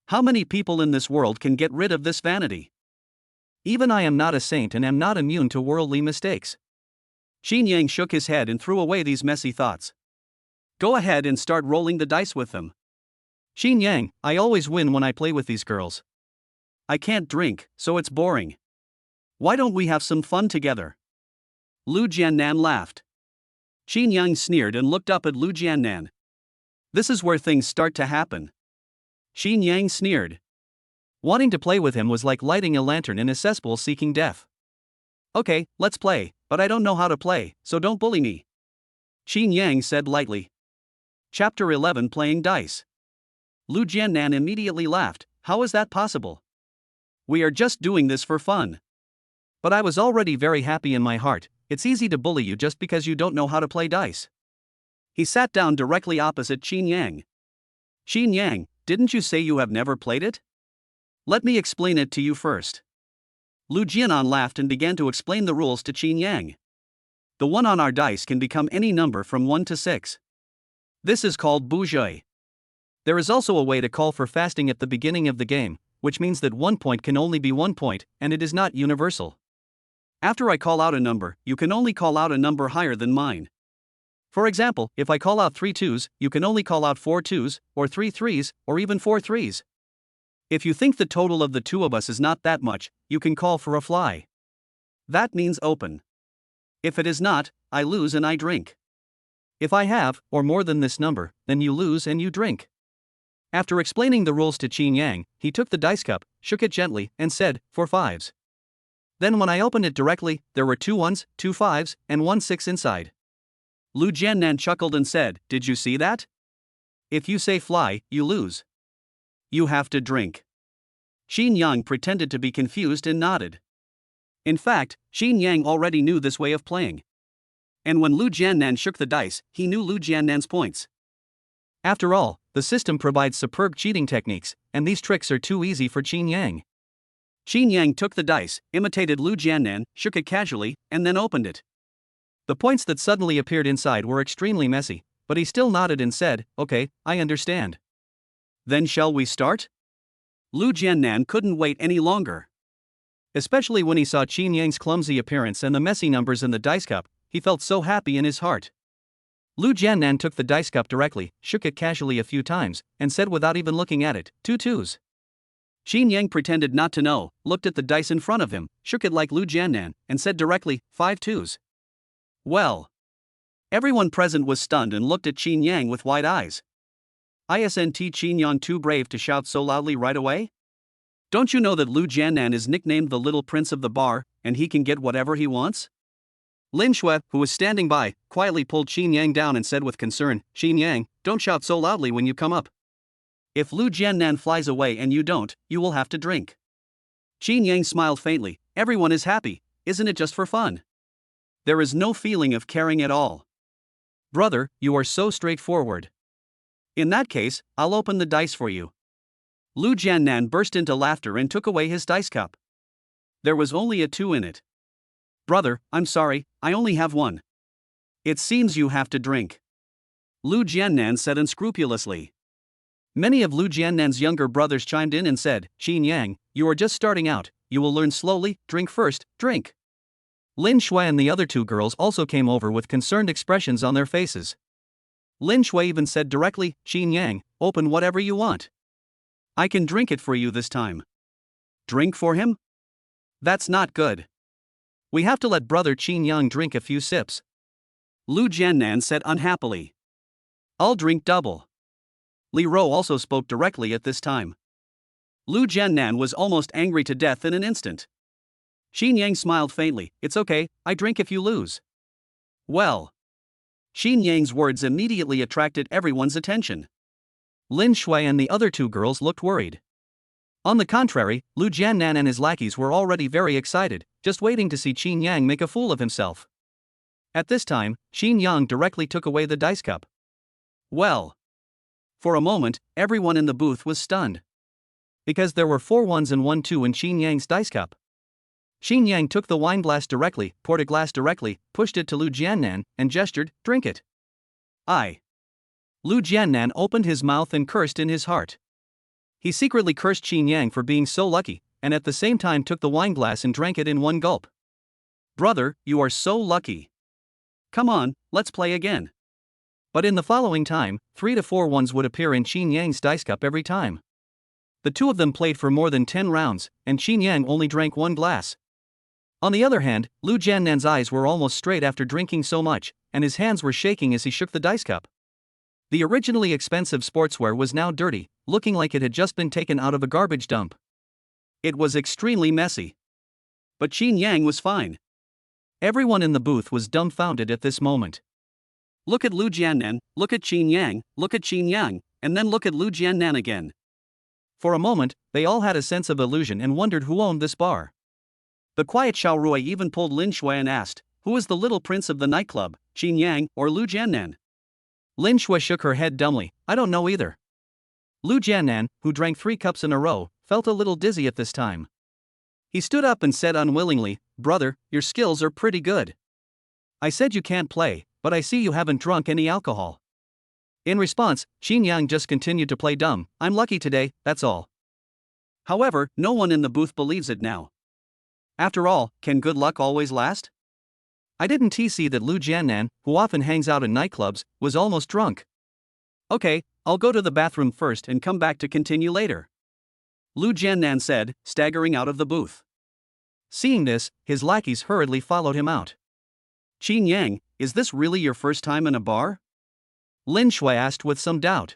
How many people in this world can get rid of this vanity? Even I am not a saint and am not immune to worldly mistakes. Chinyang shook his head and threw away these messy thoughts. Go ahead and start rolling the dice with them. Chinyang, I always win when I play with these girls. I can't drink, so it's boring. Why don't we have some fun together? Lu Jiannan laughed. Chinyang sneered and looked up at Lu Jiannan. This is where things start to happen. Chinyang sneered. Wanting to play with him was like lighting a lantern in a cesspool seeking death. Okay, let's play, but I don't know how to play, so don't bully me. Chinyang said lightly. Chapter 11 Playing Dice. Lu Jiannan immediately laughed, how is that possible? We are just doing this for fun. But I was already very happy in my heart, it's easy to bully you just because you don't know how to play dice. He sat down directly opposite Chinyang. Chinyang, didn't you say you have never played it? Let me explain it to you first. Lu Jiannan laughed and began to explain the rules to Chinyang. The one on our dice can become any number from 1 to 6. This is called boujie. There is also a way to call for fasting at the beginning of the game, which means that 1 point can only be 1 point, and it is not universal. After I call out a number, you can only call out a number higher than mine. For example, if I call out 3 2s, you can only call out 4 2s, or 3 3s, or even 4 3s. If you think the total of the two of us is not that much, you can call for a fly. That means open. If it is not, I lose and I drink. If I have, or more than this number, then you lose and you drink. After explaining the rules to Chinyang, he took the dice cup, shook it gently, and said, 4 5s. Then when I opened it directly, there were 2 1s, 2 5s, and 1 6 inside. Lu Jiannan chuckled and said, did you see that? If you say fly, you lose. You have to drink. Chinyang pretended to be confused and nodded. In fact, Chinyang already knew this way of playing. And when Lu Jiannan shook the dice, he knew Lu Jiannan's points. After all, the system provides superb cheating techniques, and these tricks are too easy for Chinyang. Chinyang took the dice, imitated Lu Jiannan, shook it casually, and then opened it. The points that suddenly appeared inside were extremely messy, but he still nodded and said, okay, I understand. Then shall we start? Lu Jiannan couldn't wait any longer. Especially when he saw Chinyang's clumsy appearance and the messy numbers in the dice cup, he felt so happy in his heart. Lu Jiannan took the dice cup directly, shook it casually a few times, and said without even looking at it, 2 2s. Chinyang pretended not to know, looked at the dice in front of him, shook it like Lu Jiannan, and said directly, 5 2s. Well. Everyone present was stunned and looked at Chinyang with wide eyes. Isn't Chinyang too brave to shout so loudly right away? Don't you know that Lu Jiannan is nicknamed the Little Prince of the Bar, and he can get whatever he wants? Lin Shui, who was standing by, quietly pulled Chinyang down and said with concern, Chinyang, don't shout so loudly when you come up. If Lu Jiannan flies away and you don't, you will have to drink. Chinyang smiled faintly. Everyone is happy, isn't it just for fun? There is no feeling of caring at all. Brother, you are so straightforward. In that case, I'll open the dice for you. Lu Jiannan burst into laughter and took away his dice cup. There was only a 2 in it. Brother, I'm sorry, I only have 1. It seems you have to drink. Lu Jiannan said unscrupulously. Many of Lu Jiannan's younger brothers chimed in and said, Chinyang, you are just starting out, you will learn slowly, drink first, drink. Lin Shui and the other 2 girls also came over with concerned expressions on their faces. Lin Shui even said directly, Chinyang, open whatever you want. I can drink it for you this time. Drink for him? That's not good. We have to let brother Chinyang drink a few sips. Lu Jiannan said unhappily. I'll drink double. Li Ro also spoke directly at this time. Lu Jiannan was almost angry to death in an instant. Chinyang smiled faintly. It's okay, I drink if you lose. Well. Chinyang's words immediately attracted everyone's attention. Lin Shui and the other 2 girls looked worried. On the contrary, Lu Jiannan and his lackeys were already very excited, just waiting to see Chinyang make a fool of himself. At this time, Chinyang directly took away the dice cup. Well. For a moment, everyone in the booth was stunned. Because there were 4 1s and 1 2 in Chinyang's dice cup. Chinyang took the wine glass directly, poured a glass directly, pushed it to Lu Jiannan, and gestured, drink it. Lu Jiannan opened his mouth and cursed in his heart. He secretly cursed Chinyang for being so lucky, and at the same time took the wine glass and drank it in one gulp. Brother, you are so lucky. Come on, let's play again. But in the following time, 3 to 4 1s would appear in Chinyang's dice cup every time. The 2 of them played for more than 10 rounds, and Chinyang only drank 1 glass. On the other hand, Lu Jiannan's eyes were almost straight after drinking so much, and his hands were shaking as he shook the dice cup. The originally expensive sportswear was now dirty, looking like it had just been taken out of a garbage dump. It was extremely messy. But Chinyang was fine. Everyone in the booth was dumbfounded at this moment. Look at Lu Jiannan, look at Chinyang, look at Chinyang, and then look at Lu Jiannan again. For a moment, they all had a sense of illusion and wondered who owned this bar. The quiet Xiao Rui even pulled Lin Shui and asked, who is the little prince of the nightclub, Chinyang or Lu Jiannan? Lin Shui shook her head dumbly, I don't know either. Lu Jiannan, who drank 3 cups in a row, felt a little dizzy at this time. He stood up and said unwillingly, brother, your skills are pretty good. I said you can't play, but I see you haven't drunk any alcohol. In response, Chinyang just continued to play dumb, I'm lucky today, that's all. However, no one in the booth believes it now. After all, can good luck always last? I didn't see that Lu Jiannan, who often hangs out in nightclubs, was almost drunk. Okay, I'll go to the bathroom first and come back to continue later. Lu Jiannan said, staggering out of the booth. Seeing this, his lackeys hurriedly followed him out. Chinyang, is this really your first time in a bar? Lin Shui asked with some doubt.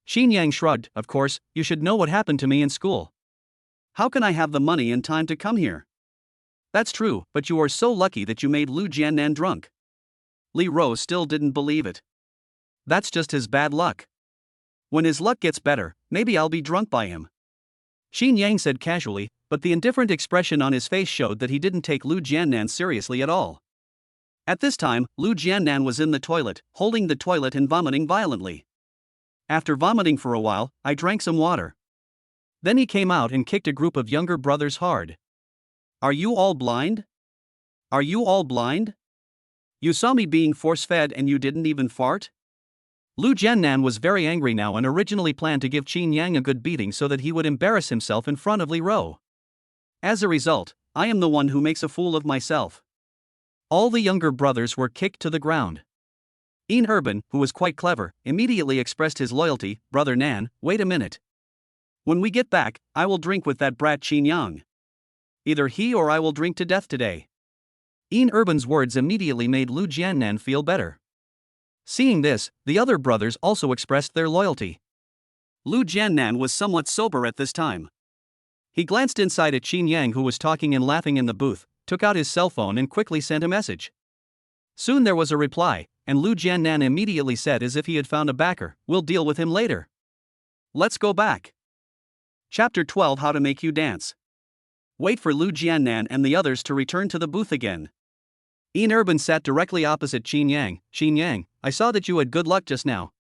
Chinyang shrugged, of course, you should know what happened to me in school. How can I have the money and time to come here? That's true, but you are so lucky that you made Lu Jiannan drunk. Li Ro still didn't believe it. That's just his bad luck. When his luck gets better, maybe I'll be drunk by him. Chinyang said casually, but the indifferent expression on his face showed that he didn't take Lu Jiannan seriously at all. At this time, Lu Jiannan was in the toilet, holding the toilet and vomiting violently. After vomiting for a while, I drank some water. Then he came out and kicked a group of younger brothers hard. Are you all blind? Are you all blind? You saw me being force-fed and you didn't even fart? Lu Jiannan was very angry now and originally planned to give Chinyang a good beating so that he would embarrass himself in front of Li Ro. As a result, I am the one who makes a fool of myself. All the younger brothers were kicked to the ground. Ian Urban, who was quite clever, immediately expressed his loyalty. Brother Nan, wait a minute. When we get back, I will drink with that brat Chinyang. Either he or I will drink to death today. Ian Urban's words immediately made Lu Jiannan feel better. Seeing this, the other brothers also expressed their loyalty. Lu Jiannan was somewhat sober at this time. He glanced inside at Chinyang, who was talking and laughing in the booth, took out his cell phone and quickly sent a message. Soon there was a reply, and Lu Jiannan immediately said as if he had found a backer, "We'll deal with him later." Let's go back. Chapter 12: How to Make You Dance. Wait for Lu Jiannan and the others to return to the booth again. Ian Urban sat directly opposite Chinyang. "Chinyang, I saw that you had good luck just now.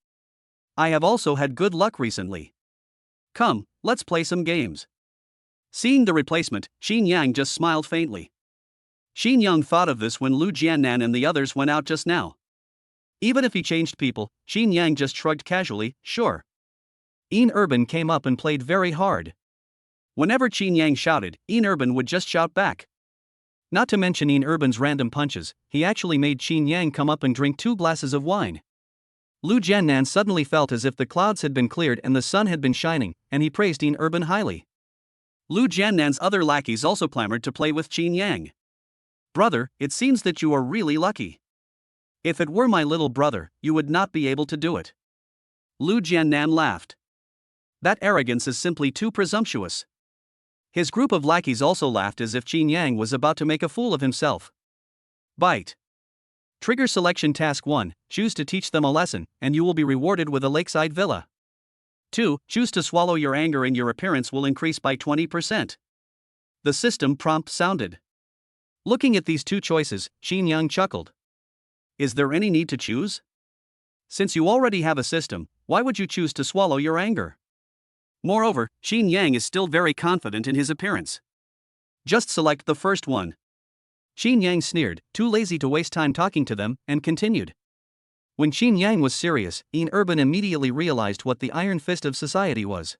I have also had good luck recently. Come, let's play some games." Seeing the replacement, Chinyang just smiled faintly. Chinyang thought of this when Lu Jiannan and the others went out just now. Even if he changed people, Chinyang just shrugged casually, "Sure." Ian Urban came up and played very hard. Whenever Chinyang shouted, Ian Urban would just shout back. Not to mention Ian Urban's random punches, he actually made Chinyang come up and drink 2 glasses of wine. Lu Jiannan suddenly felt as if the clouds had been cleared and the sun had been shining, and he praised Ian Urban highly. Lu Jiannan's other lackeys also clamored to play with Chinyang. "Brother, it seems that you are really lucky. If it were my little brother, you would not be able to do it." Lu Jiannan laughed. "That arrogance is simply too presumptuous." His group of lackeys also laughed as if Chinyang was about to make a fool of himself. Bite. Trigger selection task 1, choose to teach them a lesson, and you will be rewarded with a lakeside villa. 2, choose to swallow your anger and your appearance will increase by 20%. The system prompt sounded. Looking at these 2 choices, Chinyang chuckled. Is there any need to choose? Since you already have a system, why would you choose to swallow your anger? Moreover, Chinyang is still very confident in his appearance. Just select the first one. Chinyang sneered, too lazy to waste time talking to them, and continued. When Chinyang was serious, Ian Urban immediately realized what the iron fist of society was.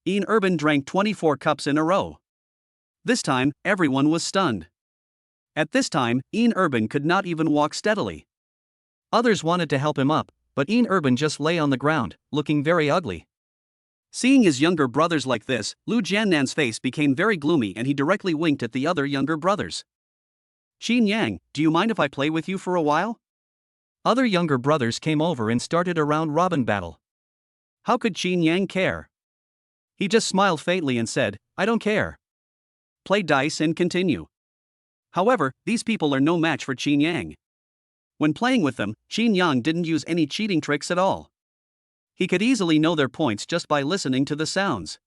Ian Urban drank 24 cups in a row. This time, everyone was stunned. At this time, Ian Urban could not even walk steadily. Others wanted to help him up, but Ian Urban just lay on the ground, looking very ugly. Seeing his younger brothers like this, Lu Jiannan's face became very gloomy and he directly winked at the other younger brothers. "Chinyang, do you mind if I play with you for a while?" Other younger brothers came over and started a round-robin battle. How could Chinyang care? He just smiled faintly and said, "I don't care. Play dice and continue." However, these people are no match for Chinyang. When playing with them, Chinyang didn't use any cheating tricks at all. He could easily know their points just by listening to the sounds.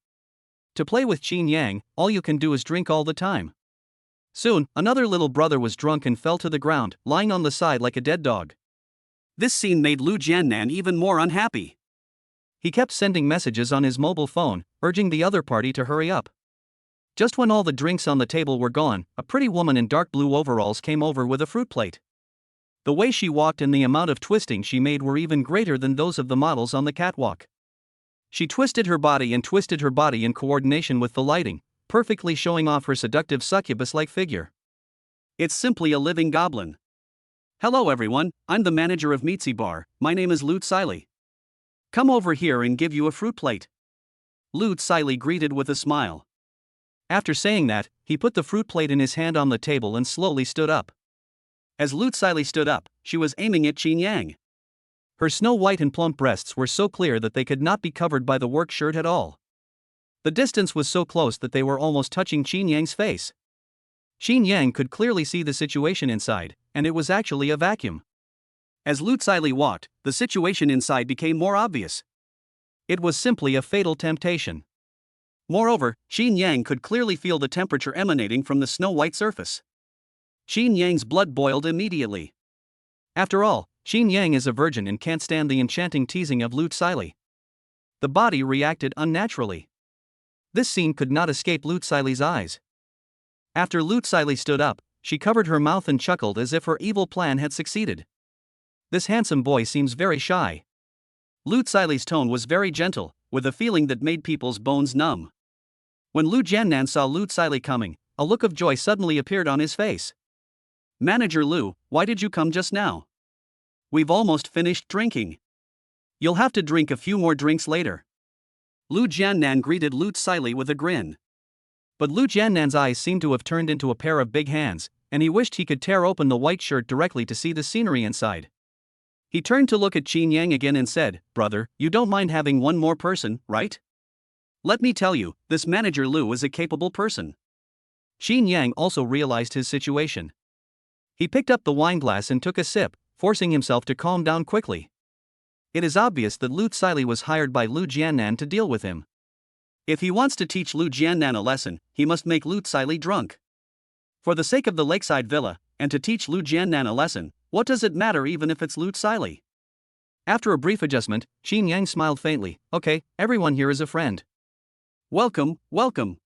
To play with Chinyang, all you can do is drink all the time. Soon, another little brother was drunk and fell to the ground, lying on the side like a dead dog. This scene made Lu Jiannan even more unhappy. He kept sending messages on his mobile phone, urging the other party to hurry up. Just when all the drinks on the table were gone, a pretty woman in dark blue overalls came over with a fruit plate. The way she walked and the amount of twisting she made were even greater than those of the models on the catwalk. She twisted her body in coordination with the lighting, perfectly showing off her seductive succubus-like figure. It's simply a living goblin. "Hello everyone, I'm the manager of Meatsy Bar, my name is Lu Siley. Come over here and give you a fruit plate." Lu Siley greeted with a smile. After saying that, he put the fruit plate in his hand on the table and slowly stood up. As Lu Siley stood up, she was aiming at Chinyang. Her snow-white and plump breasts were so clear that they could not be covered by the work shirt at all. The distance was so close that they were almost touching Chinyang's face. Chinyang could clearly see the situation inside, and it was actually a vacuum. As Lu Siley walked, the situation inside became more obvious. It was simply a fatal temptation. Moreover, Chinyang could clearly feel the temperature emanating from the snow-white surface. Chinyang's blood boiled immediately. After all, Chinyang is a virgin and can't stand the enchanting teasing of Lu Siley. The body reacted unnaturally. This scene could not escape Lu Siley's eyes. After Lu Siley stood up, she covered her mouth and chuckled as if her evil plan had succeeded. This handsome boy seems very shy. Lu Siley's tone was very gentle, with a feeling that made people's bones numb. When Lu Jiannan saw Lu Siley coming, a look of joy suddenly appeared on his face. "Manager Lu, why did you come just now? We've almost finished drinking. You'll have to drink a few more drinks later." Lu Jiannan greeted Lu Siley with a grin. But Lu Jiannan's eyes seemed to have turned into a pair of big hands, and he wished he could tear open the white shirt directly to see the scenery inside. He turned to look at Chinyang again and said, "Brother, you don't mind having one more person, right? Let me tell you, this manager Lu is a capable person." Chinyang also realized his situation. He picked up the wine glass and took a sip, forcing himself to calm down quickly. It is obvious that Lu Xili was hired by Lu Jiannan to deal with him. If he wants to teach Lu Jiannan a lesson, he must make Lu Xili drunk. For the sake of the lakeside villa, and to teach Lu Jiannan a lesson, what does it matter even if it's Lu Xili? After a brief adjustment, Chinyang smiled faintly. "Okay, everyone here is a friend. Welcome, welcome."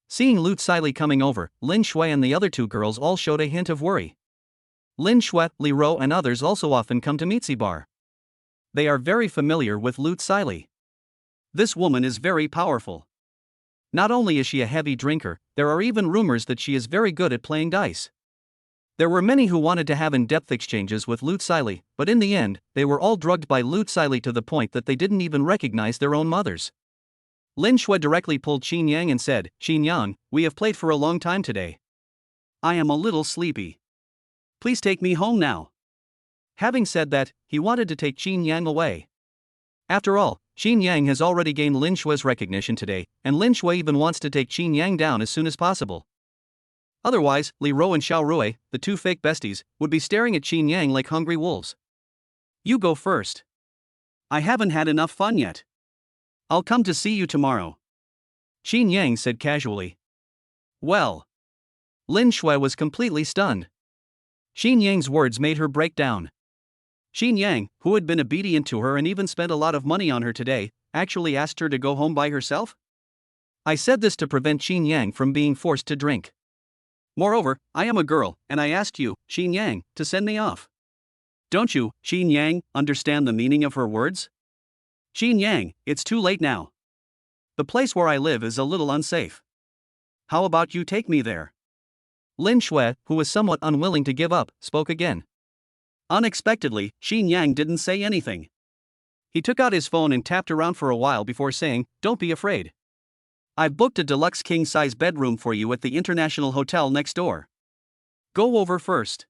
Seeing Lu Xili coming over, Lin Shui and the other two girls all showed a hint of worry. Lin Shui, Li Ro and others also often come to Mitzi Bar. They are very familiar with Lu Xili. This woman is very powerful. Not only is she a heavy drinker, there are even rumors that she is very good at playing dice. There were many who wanted to have in-depth exchanges with Lu Xili, but in the end, they were all drugged by Lu Xili to the point that they didn't even recognize their own mothers. Lin Shui directly pulled Chinyang and said, "Chinyang, we have played for a long time today. I am a little sleepy. Please take me home now." Having said that, he wanted to take Chinyang away. After all, Chinyang has already gained Lin Shui's recognition today, and Lin Shui even wants to take Chinyang down as soon as possible. Otherwise, Li Ro and Xiao Rui, the two fake besties, would be staring at Chinyang like hungry wolves. "You go first. I haven't had enough fun yet. I'll come to see you tomorrow," Chinyang said casually. Well. Lin Shui was completely stunned. Chinyang's words made her break down. Chinyang, who had been obedient to her and even spent a lot of money on her today, actually asked her to go home by herself? I said this to prevent Chinyang from being forced to drink. Moreover, I am a girl, and I asked you, Chinyang, to send me off. Don't you, Chinyang, understand the meaning of her words? Chinyang, it's too late now. The place where I live is a little unsafe. How about you take me there? Lin Shui, who was somewhat unwilling to give up, spoke again. Unexpectedly, Chinyang didn't say anything. He took out his phone and tapped around for a while before saying, "Don't be afraid. I've booked a deluxe king-size bedroom for you at the International Hotel next door. Go over first."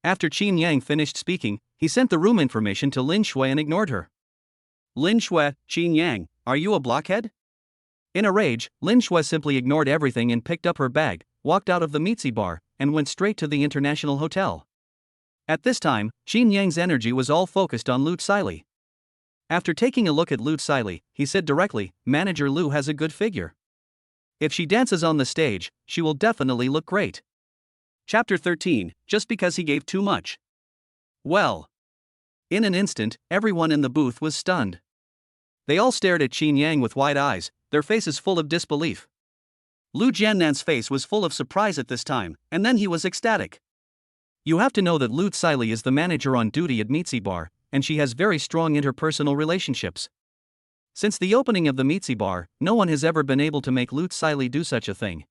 After Chinyang finished speaking, he sent the room information to Lin Shui and ignored her. Lin Shui, Chinyang, are you a blockhead? In a rage, Lin Shui simply ignored everything and picked up her bag, walked out of the Mitzi bar, and went straight to the International Hotel. At this time, Chinyang's energy was all focused on Lu Xili. After taking a look at Lu Xili, he said directly, "Manager Lu has a good figure. If she dances on the stage, she will definitely look great." Chapter 13, just because he gave too much. Well. In an instant, everyone in the booth was stunned. They all stared at Chinyang with wide eyes, their faces full of disbelief. Lu Jiannan's face was full of surprise at this time, and then he was ecstatic. You have to know that Lu Xili is the manager on duty at Mitzi Bar, and she has very strong interpersonal relationships. Since the opening of the Mitzi Bar, no one has ever been able to make Lu Xili do such a thing.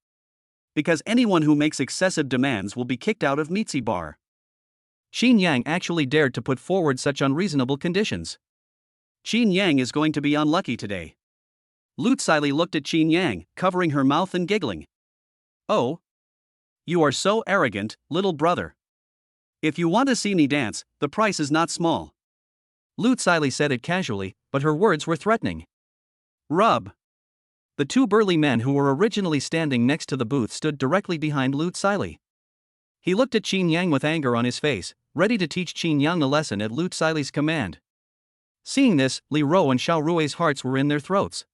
Because anyone who makes excessive demands will be kicked out of Mitzi Bar. Chinyang actually dared to put forward such unreasonable conditions. Chinyang is going to be unlucky today. Lu Xili looked at Chinyang, covering her mouth and giggling. Oh. You are so arrogant, little brother. If you want to see me dance, the price is not small. Lu Xili said it casually, but her words were threatening. Rub. The two burly men who were originally standing next to the booth stood directly behind Lu Xili. He looked at Chinyang with anger on his face, ready to teach Chinyang a lesson at Lu Xili's command. Seeing this, Li Ro and Xiao Rui's hearts were in their throats.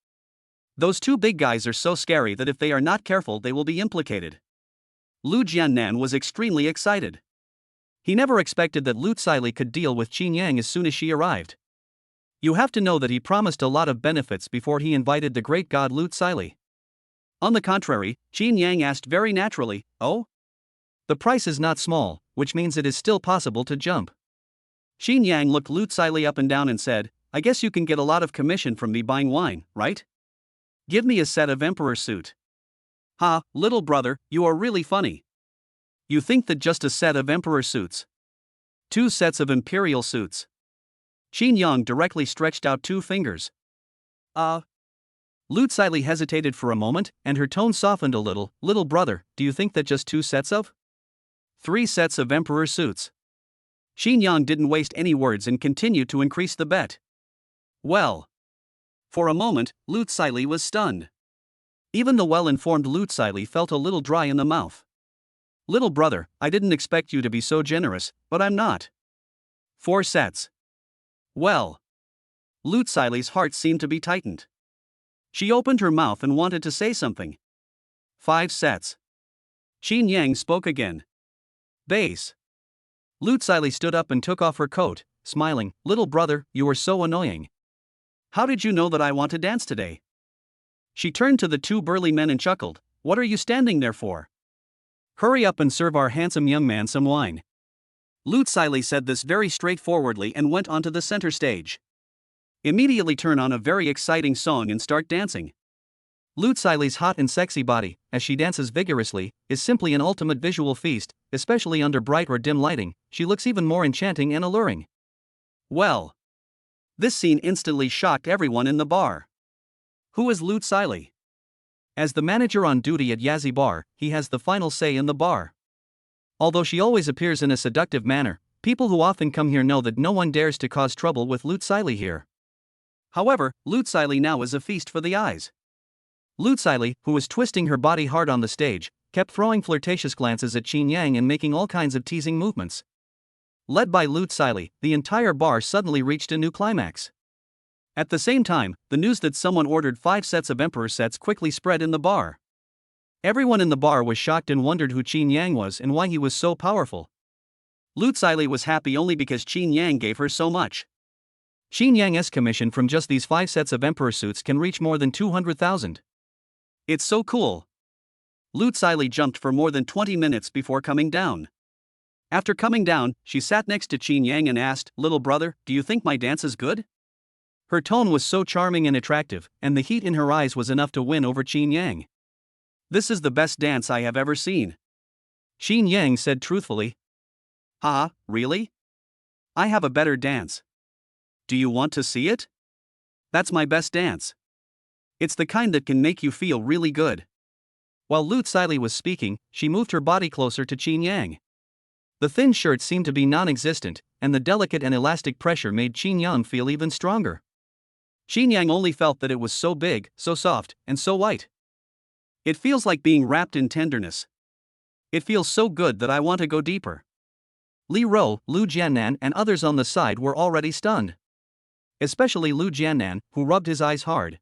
Those two big guys are so scary that if they are not careful they will be implicated. Lu Jiannan was extremely excited. He never expected that Lu Xili could deal with Chinyang as soon as she arrived. You have to know that he promised a lot of benefits before he invited the great god Lu Xili. On the contrary, Chinyang asked very naturally, "Oh? The price is not small, which means it is still possible to jump." Chinyang looked Lu Xili up and down and said, "I guess you can get a lot of commission from me buying wine, right? Give me a set of emperor suit." Ha, little brother, you are really funny. You think that just a set of emperor suits? 2 sets of imperial suits. Chinyang directly stretched out 2 fingers. Lu Xili hesitated for a moment, and her tone softened a little. Little brother, do you think that just 2 sets of? 3 sets of emperor suits. Chinyang didn't waste any words and continued to increase the bet. Well. For a moment, Lu Xili was stunned. Even the well-informed Lu Xili felt a little dry in the mouth. Little brother, I didn't expect you to be so generous, but I'm not. 4 sets. Well. Lu Xili's heart seemed to be tightened. She opened her mouth and wanted to say something. 5 sets. Chinyang spoke again. Base. Lu Xili stood up and took off her coat, smiling. Little brother, you are so annoying. How did you know that I want to dance today? She turned to the 2 burly men and chuckled. What are you standing there for? Hurry up and serve our handsome young man some wine. Lu Xili said this very straightforwardly and went onto the center stage. Immediately turn on a very exciting song and start dancing. Lu Xili's hot and sexy body, as she dances vigorously, is simply an ultimate visual feast, especially under bright or dim lighting. She looks even more enchanting and alluring. Well. This scene instantly shocked everyone in the bar. Who is Lu Xili? As the manager on duty at Yazzie Bar, he has the final say in the bar. Although she always appears in a seductive manner, people who often come here know that no one dares to cause trouble with Lu Xili here. However, Lu Xili now is a feast for the eyes. Lu Xili, who was twisting her body hard on the stage, kept throwing flirtatious glances at Chinyang and making all kinds of teasing movements. Led by Lu Xili, the entire bar suddenly reached a new climax. At the same time, the news that someone ordered 5 sets of Emperor sets quickly spread in the bar. Everyone in the bar was shocked and wondered who Chinyang was and why he was so powerful. Lu Xili was happy only because Chinyang gave her so much. Chinyang's commission from just these 5 sets of Emperor suits can reach more than 200,000. It's so cool. Lu Xili jumped for more than 20 minutes before coming down. After coming down, she sat next to Chinyang and asked, Little brother, do you think my dance is good? Her tone was so charming and attractive, and the heat in her eyes was enough to win over Chinyang. This is the best dance I have ever seen. Chinyang said truthfully. Haha, really? I have a better dance. Do you want to see it? That's my best dance. It's the kind that can make you feel really good. While Lu Xili was speaking, she moved her body closer to Chinyang. The thin shirt seemed to be non-existent, and the delicate and elastic pressure made Chinyang feel even stronger. Chinyang only felt that it was so big, so soft, and so white. It feels like being wrapped in tenderness. It feels so good that I want to go deeper. Li Ro, Lu Jiannan and others on the side were already stunned. Especially Lu Jiannan, who rubbed his eyes hard.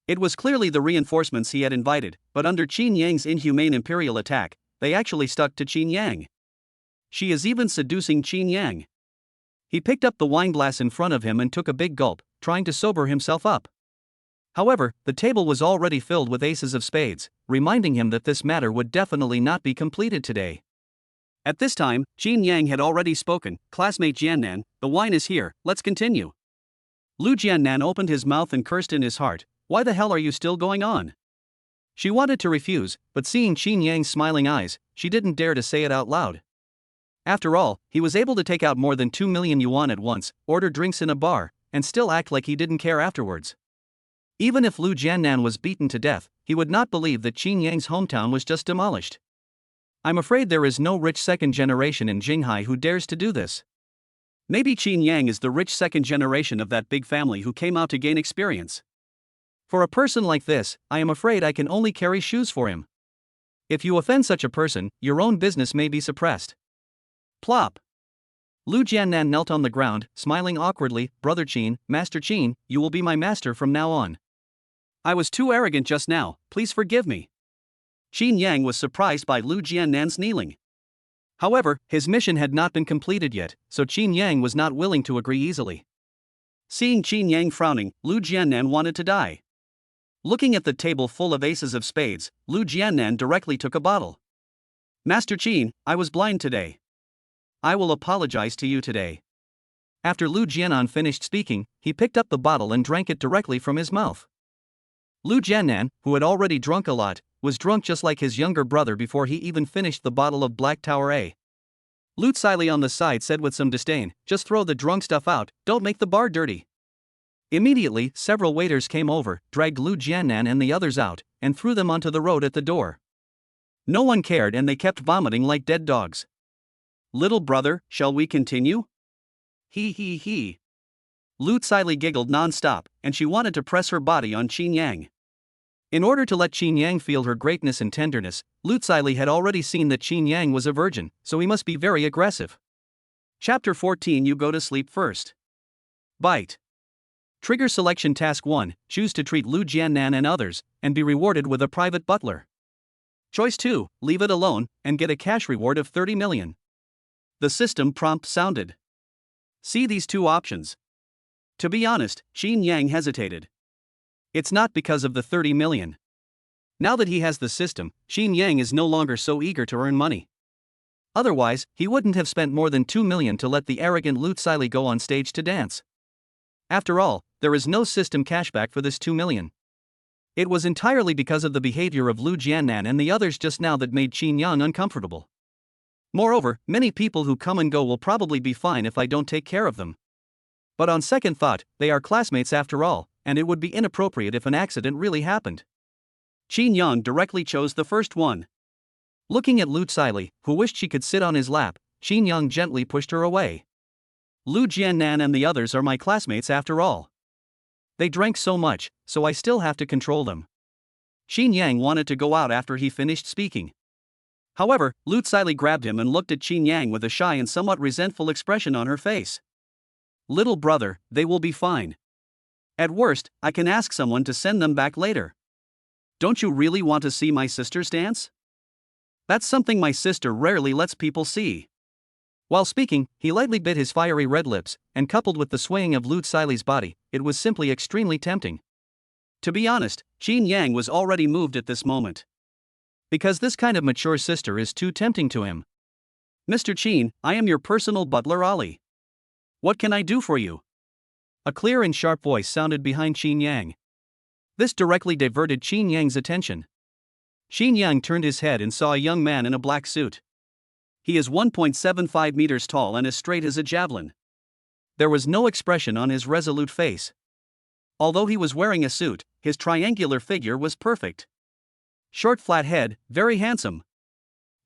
It was clearly the reinforcements he had invited, but under Chinyang's inhumane imperial attack, they actually stuck to Chinyang. She is even seducing Chinyang. He picked up the wine glass in front of him and took a big gulp, trying to sober himself up. However, the table was already filled with aces of spades, reminding him that this matter would definitely not be completed today. At this time, Chinyang had already spoken. Classmate Jiannan, the wine is here, let's continue. Lu Jiannan opened his mouth and cursed in his heart, why the hell are you still going on? She wanted to refuse, but seeing Chinyang's smiling eyes, she didn't dare to say it out loud. After all, he was able to take out more than 2 million yuan at once, order drinks in a bar, and still act like he didn't care afterwards. Even if Lu Jiannan was beaten to death, he would not believe that Chinyang's hometown was just demolished. I'm afraid there is no rich second generation in Jinghai who dares to do this. Maybe Chinyang is the rich second generation of that big family who came out to gain experience. For a person like this, I am afraid I can only carry shoes for him. If you offend such a person, your own business may be suppressed. Plop. Lu Jiannan knelt on the ground, smiling awkwardly. Brother Qin, Master Qin, you will be my master from now on. I was too arrogant just now, please forgive me. Chinyang was surprised by Lu Jiannan's kneeling. However, his mission had not been completed yet, so Chinyang was not willing to agree easily. Seeing Chinyang frowning, Lu Jiannan wanted to die. Looking at the table full of aces of spades, Lu Jiannan directly took a bottle. Master Qin, I was blind today. I will apologize to you today. After Lu Jiannan finished speaking, he picked up the bottle and drank it directly from his mouth. Lu Jiannan, who had already drunk a lot, was drunk just like his younger brother before he even finished the bottle of Black Tower A. Lu Xili on the side said with some disdain, just throw the drunk stuff out, don't make the bar dirty. Immediately, several waiters came over, dragged Lu Jiannan and the others out, and threw them onto the road at the door. No one cared and they kept vomiting like dead dogs. Little brother, shall we continue? He. Lu Tsilei giggled non-stop, and she wanted to press her body on Chinyang. In order to let Chinyang feel her greatness and tenderness, Lu Tsilei had already seen that Chinyang was a virgin, so he must be very aggressive. Chapter 14. You go to sleep first. Bite. Trigger selection task 1, choose to treat Lu Jiannan and others, and be rewarded with a private butler. Choice 2, leave it alone, and get a cash reward of 30 million. The system prompt sounded. See these two options. To be honest, Chinyang hesitated. It's not because of the 30 million. Now that he has the system, Chinyang is no longer so eager to earn money. Otherwise, he wouldn't have spent more than 2 million to let the arrogant Lu Tsilei go on stage to dance. After all, there is no system cashback for this 2 million. It was entirely because of the behavior of Lu Jiannan and the others just now that made Chinyang uncomfortable. Moreover, many people who come and go will probably be fine if I don't take care of them. But on second thought, they are classmates after all, and it would be inappropriate if an accident really happened. Chinyang directly chose the first one. Looking at Lu Tsilei, who wished she could sit on his lap, Chinyang gently pushed her away. Lu Jiannan and the others are my classmates after all. They drank so much, so I still have to control them. Chinyang wanted to go out after he finished speaking. However, Lu Tsilei grabbed him and looked at Chinyang with a shy and somewhat resentful expression on her face. Little brother, they will be fine. At worst, I can ask someone to send them back later. Don't you really want to see my sisters dance? That's something my sister rarely lets people see. While speaking, he lightly bit his fiery red lips, and coupled with the swaying of Lu Tsilei's body, it was simply extremely tempting. To be honest, Chinyang was already moved at this moment. Because this kind of mature sister is too tempting to him. Mr. Chin, I am your personal butler Ali. What can I do for you? A clear and sharp voice sounded behind Chinyang. This directly diverted Chinyang's attention. Chinyang turned his head and saw a young man in a black suit. He is 1.75 meters tall and as straight as a javelin. There was no expression on his resolute face. Although he was wearing a suit, his triangular figure was perfect. Short flat head, very handsome.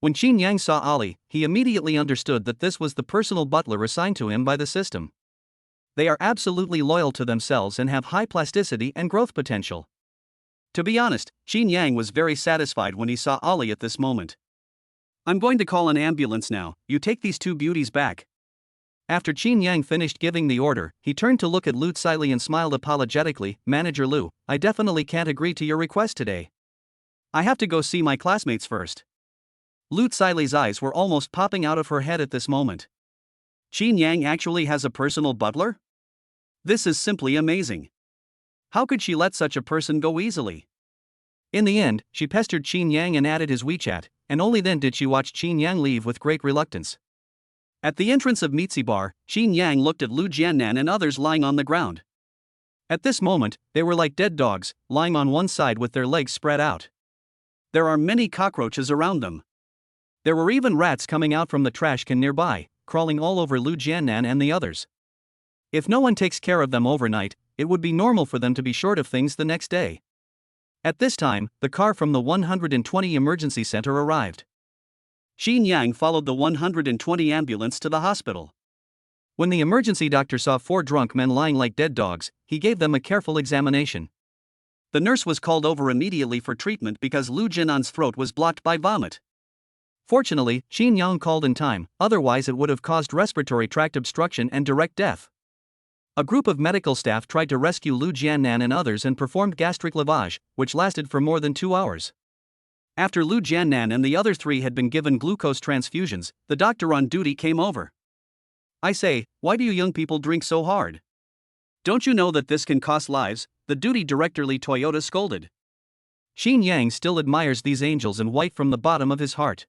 When Chinyang saw Ali, he immediately understood that this was the personal butler assigned to him by the system. They are absolutely loyal to themselves and have high plasticity and growth potential. To be honest, Chinyang was very satisfied when he saw Ali at this moment. I'm going to call an ambulance now, you take these two beauties back. After Chinyang finished giving the order, he turned to look at Lu Tsilei and smiled apologetically. Manager Lu, I definitely can't agree to your request today. I have to go see my classmates first. Lu Tsilei's eyes were almost popping out of her head at this moment. Chinyang actually has a personal butler? This is simply amazing. How could she let such a person go easily? In the end, she pestered Chinyang and added his WeChat, and only then did she watch Chinyang leave with great reluctance. At the entrance of Mitzi Bar, Chinyang looked at Lu Jiannan and others lying on the ground. At this moment, they were like dead dogs, lying on one side with their legs spread out. There are many cockroaches around them. There were even rats coming out from the trash can nearby, crawling all over Lu Jiannan and the others. If no one takes care of them overnight, it would be normal for them to be short of things the next day. At this time, the car from the 120 emergency center arrived. Chinyang followed the 120 ambulance to the hospital. When the emergency doctor saw 4 drunk men lying like dead dogs, he gave them a careful examination. The nurse was called over immediately for treatment because Lu Jiannan's throat was blocked by vomit. Fortunately, Chinyang called in time, otherwise it would have caused respiratory tract obstruction and direct death. A group of medical staff tried to rescue Lu Jiannan and others and performed gastric lavage, which lasted for more than 2 hours. After Lu Jiannan and the other 3 had been given glucose transfusions, the doctor on duty came over. I say, why do you young people drink so hard? Don't you know that this can cost lives? The duty director Li Toyota scolded. Chinyang still admires these angels and white from the bottom of his heart.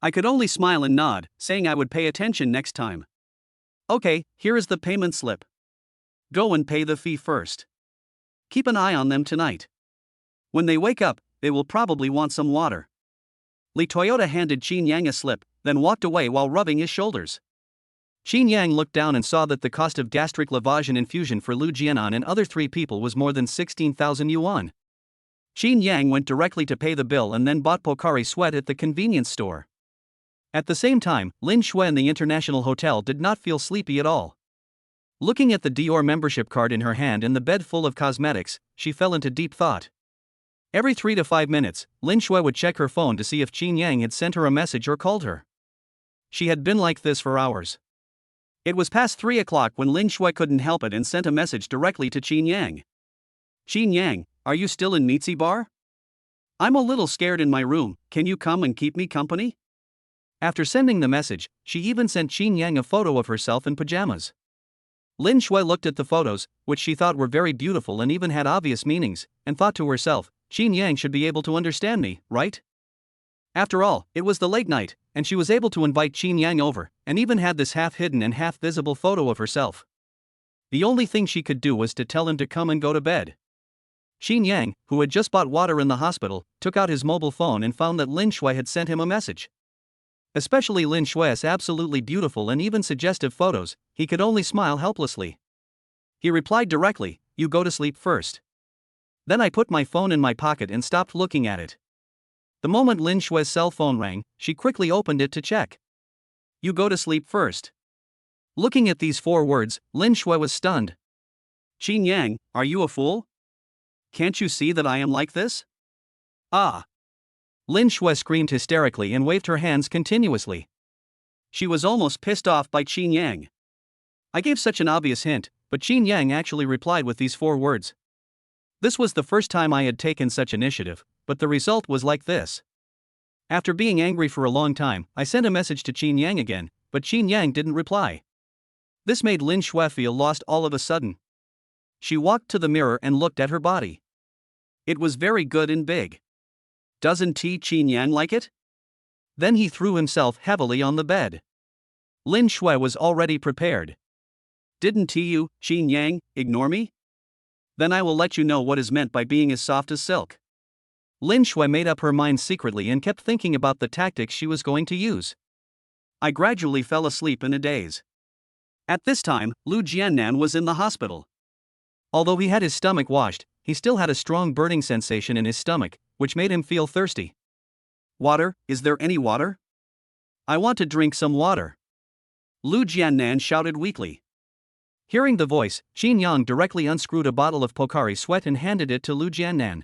I could only smile and nod, saying I would pay attention next time. Okay, here is the payment slip. Go and pay the fee first. Keep an eye on them tonight. When they wake up, they will probably want some water. Li Toyota handed Chinyang a slip, then walked away while rubbing his shoulders. Chinyang looked down and saw that the cost of gastric lavage and infusion for Lu Jiannan and other 3 people was more than 16,000 yuan. Chinyang went directly to pay the bill and then bought Pocari Sweat at the convenience store. At the same time, Lin Shui in the International Hotel did not feel sleepy at all. Looking at the Dior membership card in her hand and the bed full of cosmetics, she fell into deep thought. Every 3 to 5 minutes, Lin Shui would check her phone to see if Chinyang had sent her a message or called her. She had been like this for hours. It was past 3 o'clock when Lin Shui couldn't help it and sent a message directly to Chinyang. Chinyang, are you still in Mitzi Bar? I'm a little scared in my room, can you come and keep me company? After sending the message, she even sent Chinyang a photo of herself in pajamas. Lin Shui looked at the photos, which she thought were very beautiful and even had obvious meanings, and thought to herself, Chinyang should be able to understand me, right? After all, it was the late night, and she was able to invite Chinyang over, and even had this half-hidden and half-visible photo of herself. The only thing she could do was to tell him to come and go to bed. Chinyang, who had just bought water in the hospital, took out his mobile phone and found that Lin Shui had sent him a message. Especially Lin Shui's absolutely beautiful and even suggestive photos, he could only smile helplessly. He replied directly, "You go to sleep first." Then I put my phone in my pocket and stopped looking at it. The moment Lin Shui's cell phone rang, she quickly opened it to check. "You go to sleep first." Looking at these 4 words, Lin Shui was stunned. "Chinyang, are you a fool? Can't you see that I am like this?" "Ah!" Lin Shui screamed hysterically and waved her hands continuously. She was almost pissed off by Chinyang. I gave such an obvious hint, but Chinyang actually replied with these 4 words. This was the first time I had taken such initiative, but the result was like this. After being angry for a long time, I sent a message to Chinyang again, but Chinyang didn't reply. This made Lin Shui feel lost all of a sudden. She walked to the mirror and looked at her body. It was very good and big. Doesn't Chinyang like it? Then he threw himself heavily on the bed. Lin Shui was already prepared. Didn't you, Chinyang, ignore me? Then I will let you know what is meant by being as soft as silk. Lin Shui made up her mind secretly and kept thinking about the tactics she was going to use. I gradually fell asleep in a daze. At this time, Lu Jiannan was in the hospital. Although he had his stomach washed, he still had a strong burning sensation in his stomach, which made him feel thirsty. Water, is there any water? I want to drink some water. Lu Jiannan shouted weakly. Hearing the voice, Chinyang directly unscrewed a bottle of Pocari Sweat and handed it to Lu Jiannan.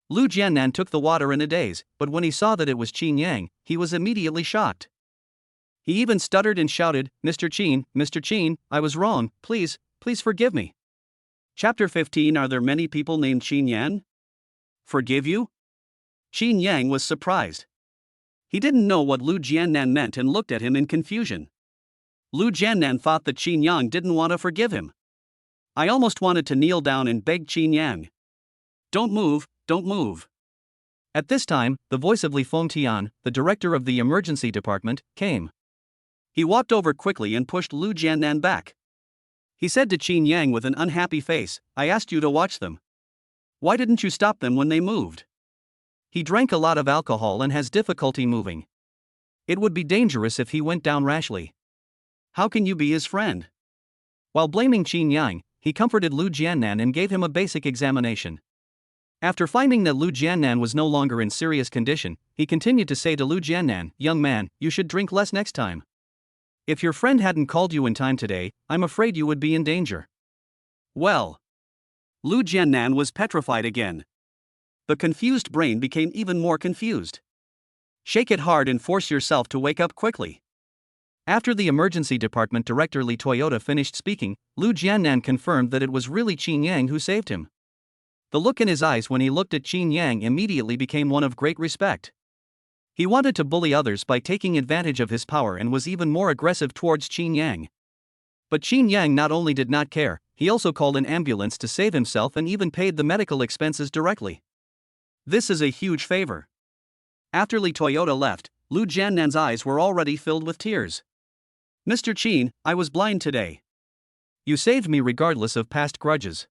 Lu Jiannan took the water in a daze, but when he saw that it was Chinyang, he was immediately shocked. He even stuttered and shouted, Mr. Chin, I was wrong, please forgive me. Chapter 15. Are there many people named Chinyang? Forgive you? Chinyang was surprised. He didn't know what Lu Jiannan meant and looked at him in confusion. Lu Jiannan thought that Chinyang didn't want to forgive him. I almost wanted to kneel down and beg Chinyang. Don't move. At this time, the voice of Li Fengtian, the director of the emergency department, came. He walked over quickly and pushed Lu Jiannan back. He said to Chinyang with an unhappy face, I asked you to watch them. Why didn't you stop them when they moved? He drank a lot of alcohol and has difficulty moving. It would be dangerous if he went down rashly. How can you be his friend? While blaming Chinyang, he comforted Lu Jiannan and gave him a basic examination. After finding that Lu Jiannan was no longer in serious condition, he continued to say to Lu Jiannan, young man, you should drink less next time. If your friend hadn't called you in time today, I'm afraid you would be in danger. Well. Lu Jiannan was petrified again. The confused brain became even more confused. Shake it hard and force yourself to wake up quickly. After the emergency department director Li Toyota finished speaking, Lu Jiannan confirmed that it was really Chinyang who saved him. The look in his eyes when he looked at Chinyang immediately became one of great respect. He wanted to bully others by taking advantage of his power and was even more aggressive towards Chinyang. But Chinyang not only did not care, he also called an ambulance to save himself and even paid the medical expenses directly. This is a huge favor. After Li Toyota left, Lu Jiannan's eyes were already filled with tears. Mr. Chin, I was blind today. You saved me regardless of past grudges.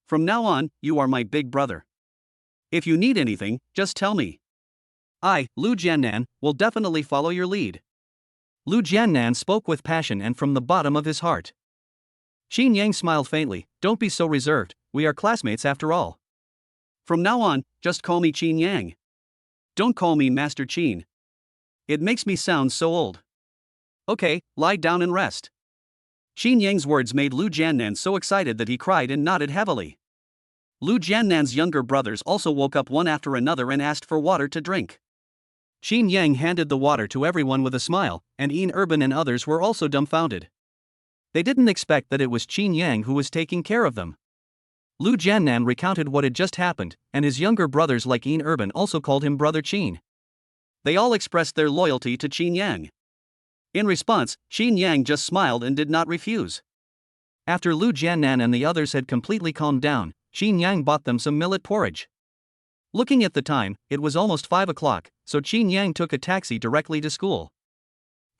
From now on, you are my big brother. If you need anything, just tell me. I, Lu Jiannan, will definitely follow your lead. Lu Jiannan spoke with passion and from the bottom of his heart. Chinyang smiled faintly, don't be so reserved, we are classmates after all. From now on, just call me Chinyang. Don't call me Master Chin. It makes me sound so old. Okay, lie down and rest. Chinyang's words made Lu Jiannan so excited that he cried and nodded heavily. Lu Jiannan's younger brothers also woke up one after another and asked for water to drink. Chinyang handed the water to everyone with a smile, and Ian Urban and others were also dumbfounded. They didn't expect that it was Chinyang who was taking care of them. Lu Jiannan recounted what had just happened, and his younger brothers like Ian Urban also called him Brother Chin. They all expressed their loyalty to Chinyang. In response, Chinyang just smiled and did not refuse. After Lu Jiannan and the others had completely calmed down, Chinyang bought them some millet porridge. Looking at the time, it was almost 5 o'clock, so Chinyang took a taxi directly to school.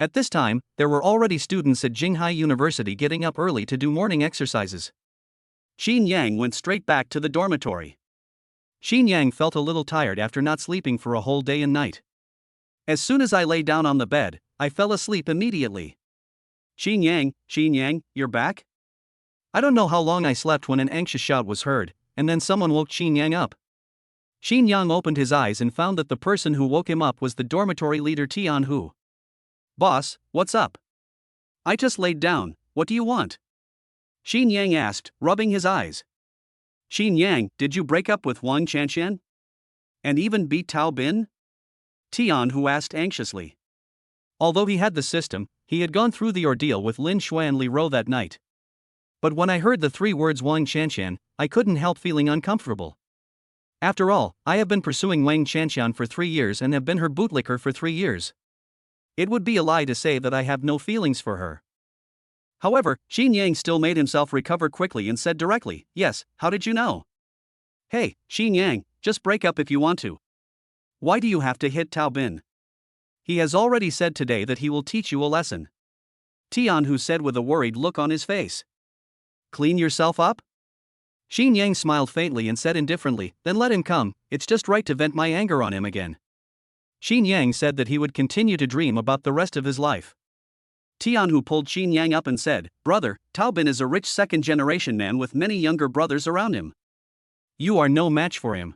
At this time, there were already students at Jinghai University getting up early to do morning exercises. Chinyang went straight back to the dormitory. Chinyang felt a little tired after not sleeping for a whole day and night. As soon as I lay down on the bed, I fell asleep immediately. Chinyang, you're back? I don't know how long I slept when an anxious shout was heard, and then someone woke Chinyang up. Chinyang opened his eyes and found that the person who woke him up was the dormitory leader Tian Hu. Boss, what's up? I just laid down, what do you want? Chinyang asked, rubbing his eyes. Chinyang, did you break up with Wang Chanshan? And even beat Tao Bin? Tian Hu asked anxiously. Although he had the system, he had gone through the ordeal with Lin Shui and Li Rou that night. But when I heard the 3 words Wang Chanshan, I couldn't help feeling uncomfortable. After all, I have been pursuing Wang Chanshan for 3 years and have been her bootlicker for 3 years. It would be a lie to say that I have no feelings for her. However, Chinyang still made himself recover quickly and said directly, yes, how did you know? Hey, Chinyang, just break up if you want to. Why do you have to hit Tao Bin? He has already said today that he will teach you a lesson. Tian Hu said with a worried look on his face. Clean yourself up? Chinyang smiled faintly and said indifferently, then let him come, it's just right to vent my anger on him again. Chinyang said that he would continue to dream about the rest of his life. Tian Hu pulled Chinyang up and said, brother, Tao Bin is a rich second-generation man with many younger brothers around him. You are no match for him.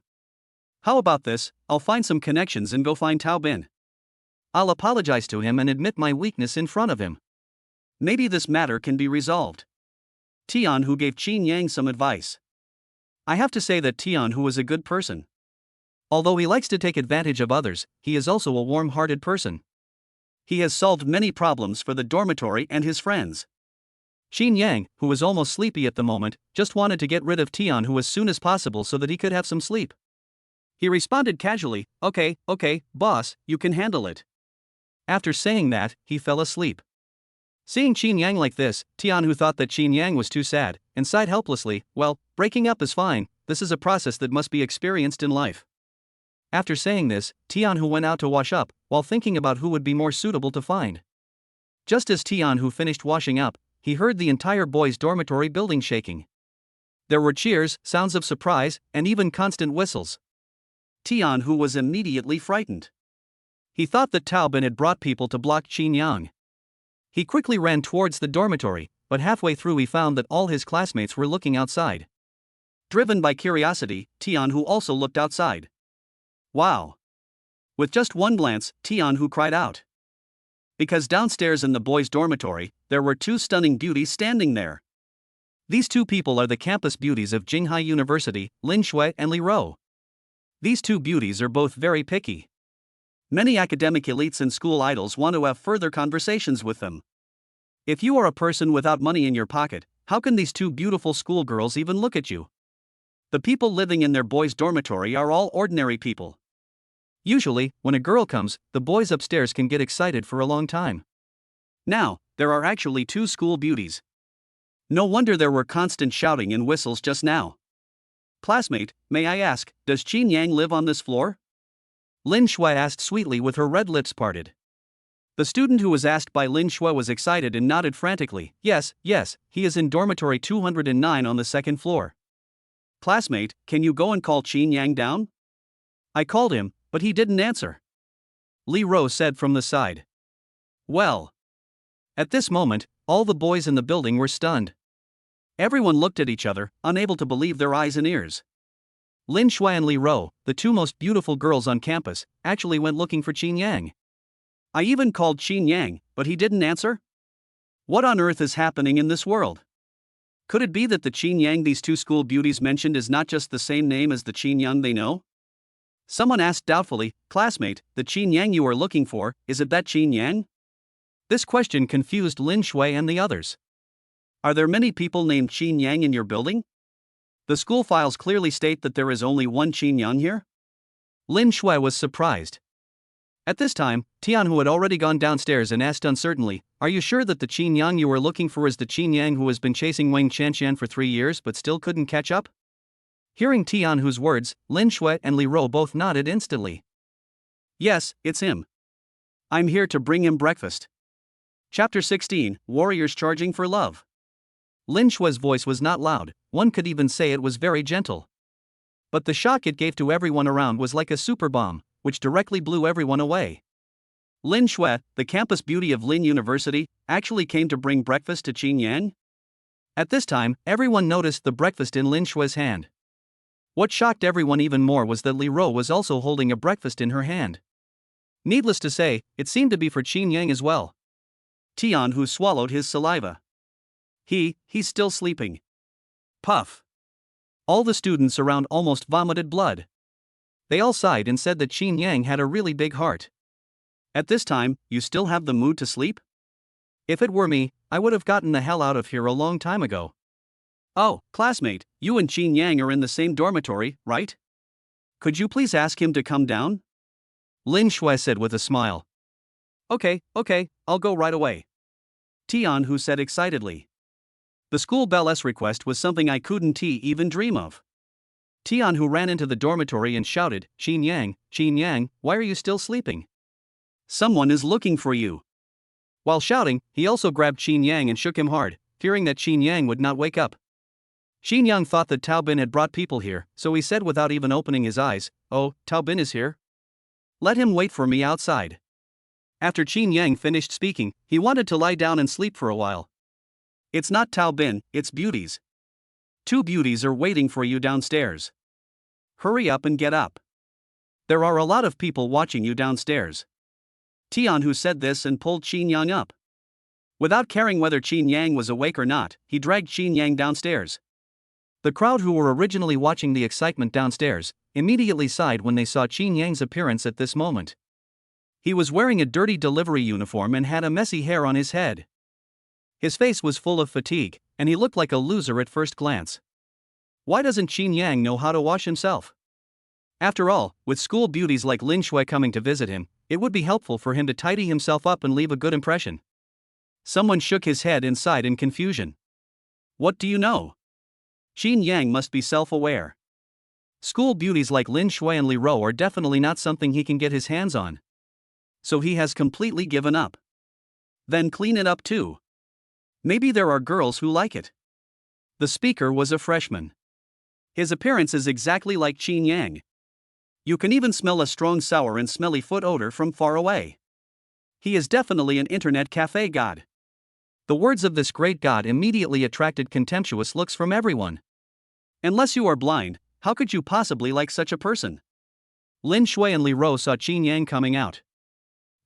How about this, I'll find some connections and go find Tao Bin. I'll apologize to him and admit my weakness in front of him. Maybe this matter can be resolved. Tian Hu gave Chinyang some advice. I have to say that Tian Hu is a good person. Although he likes to take advantage of others, he is also a warm-hearted person. He has solved many problems for the dormitory and his friends. Chinyang, who was almost sleepy at the moment, just wanted to get rid of Tian Hu as soon as possible so that he could have some sleep. He responded casually, okay, boss, you can handle it. After saying that, he fell asleep. Seeing Chinyang like this, Tian Hu thought that Chinyang was too sad, and sighed helplessly, well, breaking up is fine, this is a process that must be experienced in life. After saying this, Tian Hu went out to wash up, while thinking about who would be more suitable to find. Just as Tian Hu finished washing up, he heard the entire boys' dormitory building shaking. There were cheers, sounds of surprise, and even constant whistles. Tian Hu was immediately frightened. He thought that Tao Bin had brought people to block Chinyang. He quickly ran towards the dormitory, but halfway through he found that all his classmates were looking outside. Driven by curiosity, Tian Hu also looked outside. Wow! With just one glance, Tian Hu cried out. Because downstairs in the boys' dormitory, there were 2 stunning beauties standing there. These 2 people are the campus beauties of Jinghai University, Lin Shui and Li Rou. These 2 beauties are both very picky. Many academic elites and school idols want to have further conversations with them. If you are a person without money in your pocket, how can these 2 beautiful schoolgirls even look at you? The people living in their boys' dormitory are all ordinary people. Usually, when a girl comes, the boys upstairs can get excited for a long time. Now, there are actually 2 school beauties. No wonder there were constant shouting and whistles just now. Classmate, may I ask, does Chinyang live on this floor? Lin Shui asked sweetly with her red lips parted. The student who was asked by Lin Shui was excited and nodded frantically, yes, he is in dormitory 209 on the 2nd floor. Classmate, can you go and call Chinyang down? I called him, but he didn't answer. Li Rou said from the side. Well. At this moment, all the boys in the building were stunned. Everyone looked at each other, unable to believe their eyes and ears. Lin Shui and Li Rou, the 2 most beautiful girls on campus, actually went looking for Chinyang. I even called Chinyang, but he didn't answer? What on earth is happening in this world? Could it be that the Chinyang these two school beauties mentioned is not just the same name as the Chinyang they know? Someone asked doubtfully, classmate, the Chinyang you are looking for, is it that Chinyang? This question confused Lin Shui and the others. Are there many people named Chinyang in your building? The school files clearly state that there is only one Chinyang here? Lin Shui was surprised. At this time, Tian, who had already gone downstairs, and asked uncertainly, are you sure that the Chinyang you are looking for is the Chinyang who has been chasing Wang Qianqian for 3 years but still couldn't catch up? Hearing Tianhu's words, Lin Shui and Li Rou both nodded instantly. Yes, it's him. I'm here to bring him breakfast. Chapter 16, Warriors Charging for Love. Lin Shui's voice was not loud, one could even say it was very gentle. But the shock it gave to everyone around was like a super bomb, which directly blew everyone away. Lin Shui, the campus beauty of Lin University, actually came to bring breakfast to Chinyang? At this time, everyone noticed the breakfast in Lin Shui's hand. What shocked everyone even more was that Li Rou was also holding a breakfast in her hand. Needless to say, it seemed to be for Chinyang as well. Tian, who swallowed his saliva. He's still sleeping. Puff. All the students around almost vomited blood. They all sighed and said that Chinyang had a really big heart. At this time, you still have the mood to sleep? If it were me, I would have gotten the hell out of here a long time ago. Oh, classmate, you and Chinyang are in the same dormitory, right? Could you please ask him to come down? Lin Shui said with a smile. Okay, I'll go right away. Tian, who said excitedly. The school bell's request was something I couldn't even dream of. Tian, who ran into the dormitory and shouted, Chinyang, why are you still sleeping? Someone is looking for you. While shouting, he also grabbed Chinyang and shook him hard, fearing that Chinyang would not wake up. Chinyang thought that Tao Bin had brought people here, so he said without even opening his eyes, oh, Tao Bin is here? Let him wait for me outside. After Chinyang finished speaking, he wanted to lie down and sleep for a while. It's not Tao Bin, it's beauties. 2 beauties are waiting for you downstairs. Hurry up and get up. There are a lot of people watching you downstairs. Tian, who said this and pulled Chinyang up. Without caring whether Chinyang was awake or not, he dragged Chinyang downstairs. The crowd, who were originally watching the excitement downstairs, immediately sighed when they saw Chinyang's appearance at this moment. He was wearing a dirty delivery uniform and had a messy hair on his head. His face was full of fatigue, and he looked like a loser at first glance. Why doesn't Chinyang know how to wash himself? After all, with school beauties like Lin Shui coming to visit him, it would be helpful for him to tidy himself up and leave a good impression. Someone shook his head and sighed in confusion. What do you know? Chinyang must be self-aware. School beauties like Lin Shui and Li Rou are definitely not something he can get his hands on. So he has completely given up. Then clean it up too. Maybe there are girls who like it. The speaker was a freshman. His appearance is exactly like Chinyang. You can even smell a strong sour and smelly foot odor from far away. He is definitely an internet cafe god. The words of this great god immediately attracted contemptuous looks from everyone. Unless you are blind, how could you possibly like such a person? Lin Shui and Li Rou saw Chinyang coming out.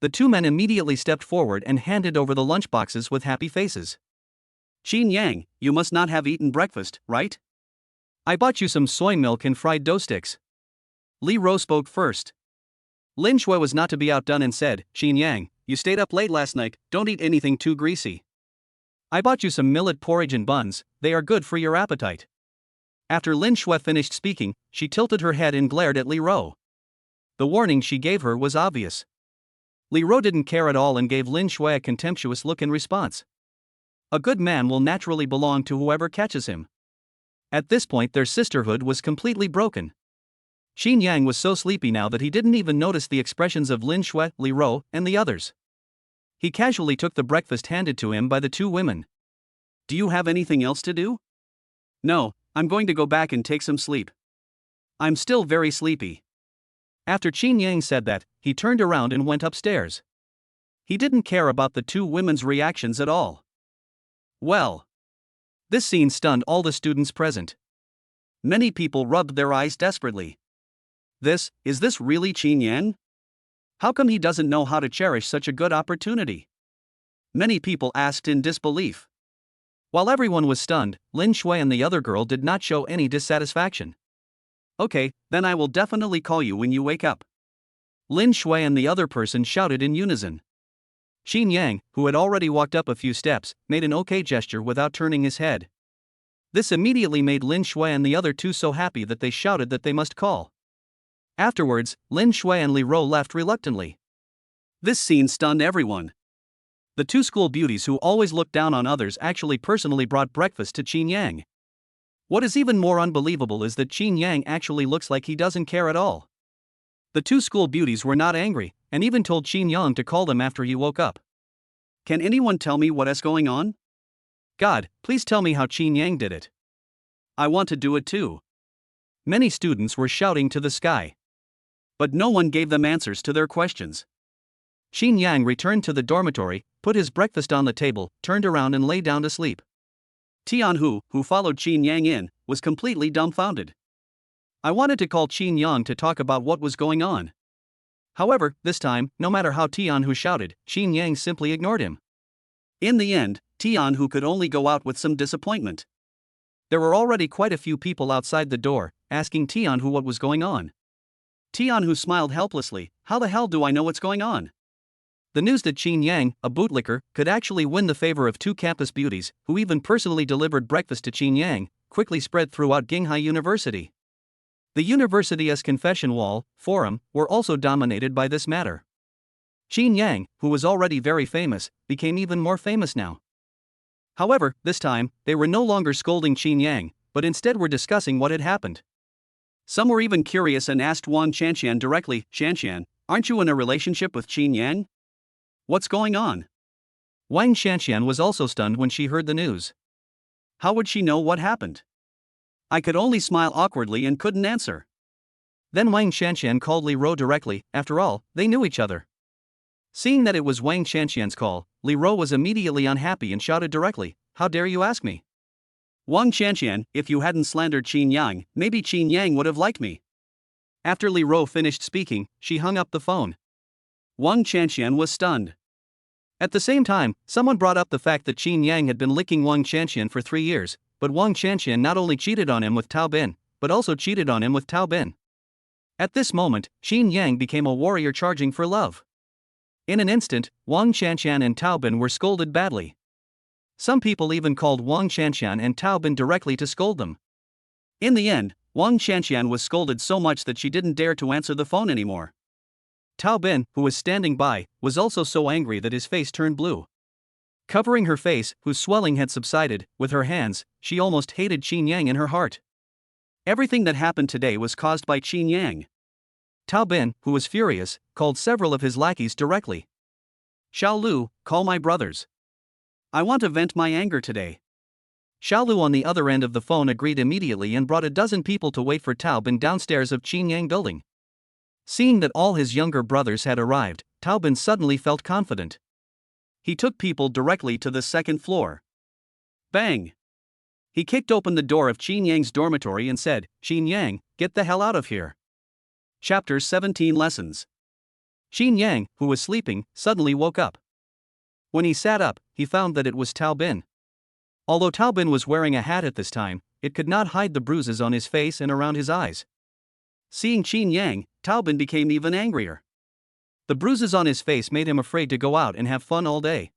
The 2 men immediately stepped forward and handed over the lunchboxes with happy faces. Chinyang, you must not have eaten breakfast, right? I bought you some soy milk and fried dough sticks. Li Rou spoke first. Lin Shui was not to be outdone and said, Chinyang, you stayed up late last night, don't eat anything too greasy. I bought you some millet porridge and buns, they are good for your appetite. After Lin Shui finished speaking, she tilted her head and glared at Li Rou. The warning she gave her was obvious. Li Rou didn't care at all and gave Lin Shui a contemptuous look in response. A good man will naturally belong to whoever catches him. At this point their sisterhood was completely broken. Chinyang was so sleepy now that he didn't even notice the expressions of Lin Shui, Li Rou, and the others. He casually took the breakfast handed to him by the 2 women. Do you have anything else to do? No, I'm going to go back and take some sleep. I'm still very sleepy. After Chinyang said that, he turned around and went upstairs. He didn't care about the 2 women's reactions at all. Well. This scene stunned all the students present. Many people rubbed their eyes desperately. Is this really Chinyang? How come he doesn't know how to cherish such a good opportunity? Many people asked in disbelief. While everyone was stunned, Lin Shui and the other girl did not show any dissatisfaction. Okay, then I will definitely call you when you wake up. Lin Shui and the other person shouted in unison. Chinyang, who had already walked up a few steps, made an okay gesture without turning his head. This immediately made Lin Shui and the other two so happy that they shouted that they must call. Afterwards, Lin Shui and Li Ro left reluctantly. This scene stunned everyone. The two school beauties who always looked down on others actually personally brought breakfast to Chinyang. What is even more unbelievable is that Chinyang actually looks like he doesn't care at all. The two school beauties were not angry, and even told Chinyang to call them after he woke up. Can anyone tell me what is going on? God, please tell me how Chinyang did it. I want to do it too. Many students were shouting to the sky. But no one gave them answers to their questions. Chinyang returned to the dormitory, put his breakfast on the table, turned around and lay down to sleep. Tianhu, who followed Chinyang in, was completely dumbfounded. I wanted to call Chinyang to talk about what was going on. However, this time, no matter how Tianhu shouted, Chinyang simply ignored him. In the end, Tianhu could only go out with some disappointment. There were already quite a few people outside the door, asking Tianhu what was going on. Tianhu smiled helplessly. How the hell do I know what's going on? The news that Chinyang, a bootlicker, could actually win the favor of two campus beauties, who even personally delivered breakfast to Chinyang, quickly spread throughout Qinghai University. The university's confession wall, forum, were also dominated by this matter. Chinyang, who was already very famous, became even more famous now. However, this time, they were no longer scolding Chinyang, but instead were discussing what had happened. Some were even curious and asked Wang Qianqian directly, Qianqian, aren't you in a relationship with Chinyang? What's going on? Wang Qianqian was also stunned when she heard the news. How would she know what happened? I could only smile awkwardly and couldn't answer. Then Wang Qianqian called Li Ro directly. After all, they knew each other. Seeing that it was Wang Qianqian's call, Li Ro was immediately unhappy and shouted directly, how dare you ask me? Wang Qianqian, if you hadn't slandered Chinyang, maybe Chinyang would have liked me. After Li Ro finished speaking, she hung up the phone. Wang Qianqian was stunned. At the same time, someone brought up the fact that Chinyang had been licking Wang Qianqian for 3 years, but Wang Qianqian not only cheated on him with Tao Bin, but also cheated on him with Tao Bin. At this moment, Chinyang became a warrior charging for love. In an instant, Wang Qianqian and Tao Bin were scolded badly. Some people even called Wang Qianqian and Tao Bin directly to scold them. In the end, Wang Qianqian was scolded so much that she didn't dare to answer the phone anymore. Tao Bin, who was standing by, was also so angry that his face turned blue. Covering her face, whose swelling had subsided, with her hands, she almost hated Chinyang in her heart. Everything that happened today was caused by Chinyang. Tao Bin, who was furious, called several of his lackeys directly. Xiao Lu, call my brothers. I want to vent my anger today. Xiao Lu on the other end of the phone agreed immediately and brought a dozen people to wait for Tao Bin downstairs of Chinyang building. Seeing that all his younger brothers had arrived, Tao Bin suddenly felt confident. He took people directly to the second floor. Bang! He kicked open the door of Chinyang's dormitory and said, Chinyang, get the hell out of here. Chapter 17 Lessons. Chinyang, who was sleeping, suddenly woke up. When he sat up, he found that it was Tao Bin. Although Tao Bin was wearing a hat at this time, it could not hide the bruises on his face and around his eyes. Seeing Chinyang, Tao Bin became even angrier. The bruises on his face made him afraid to go out and have fun all day.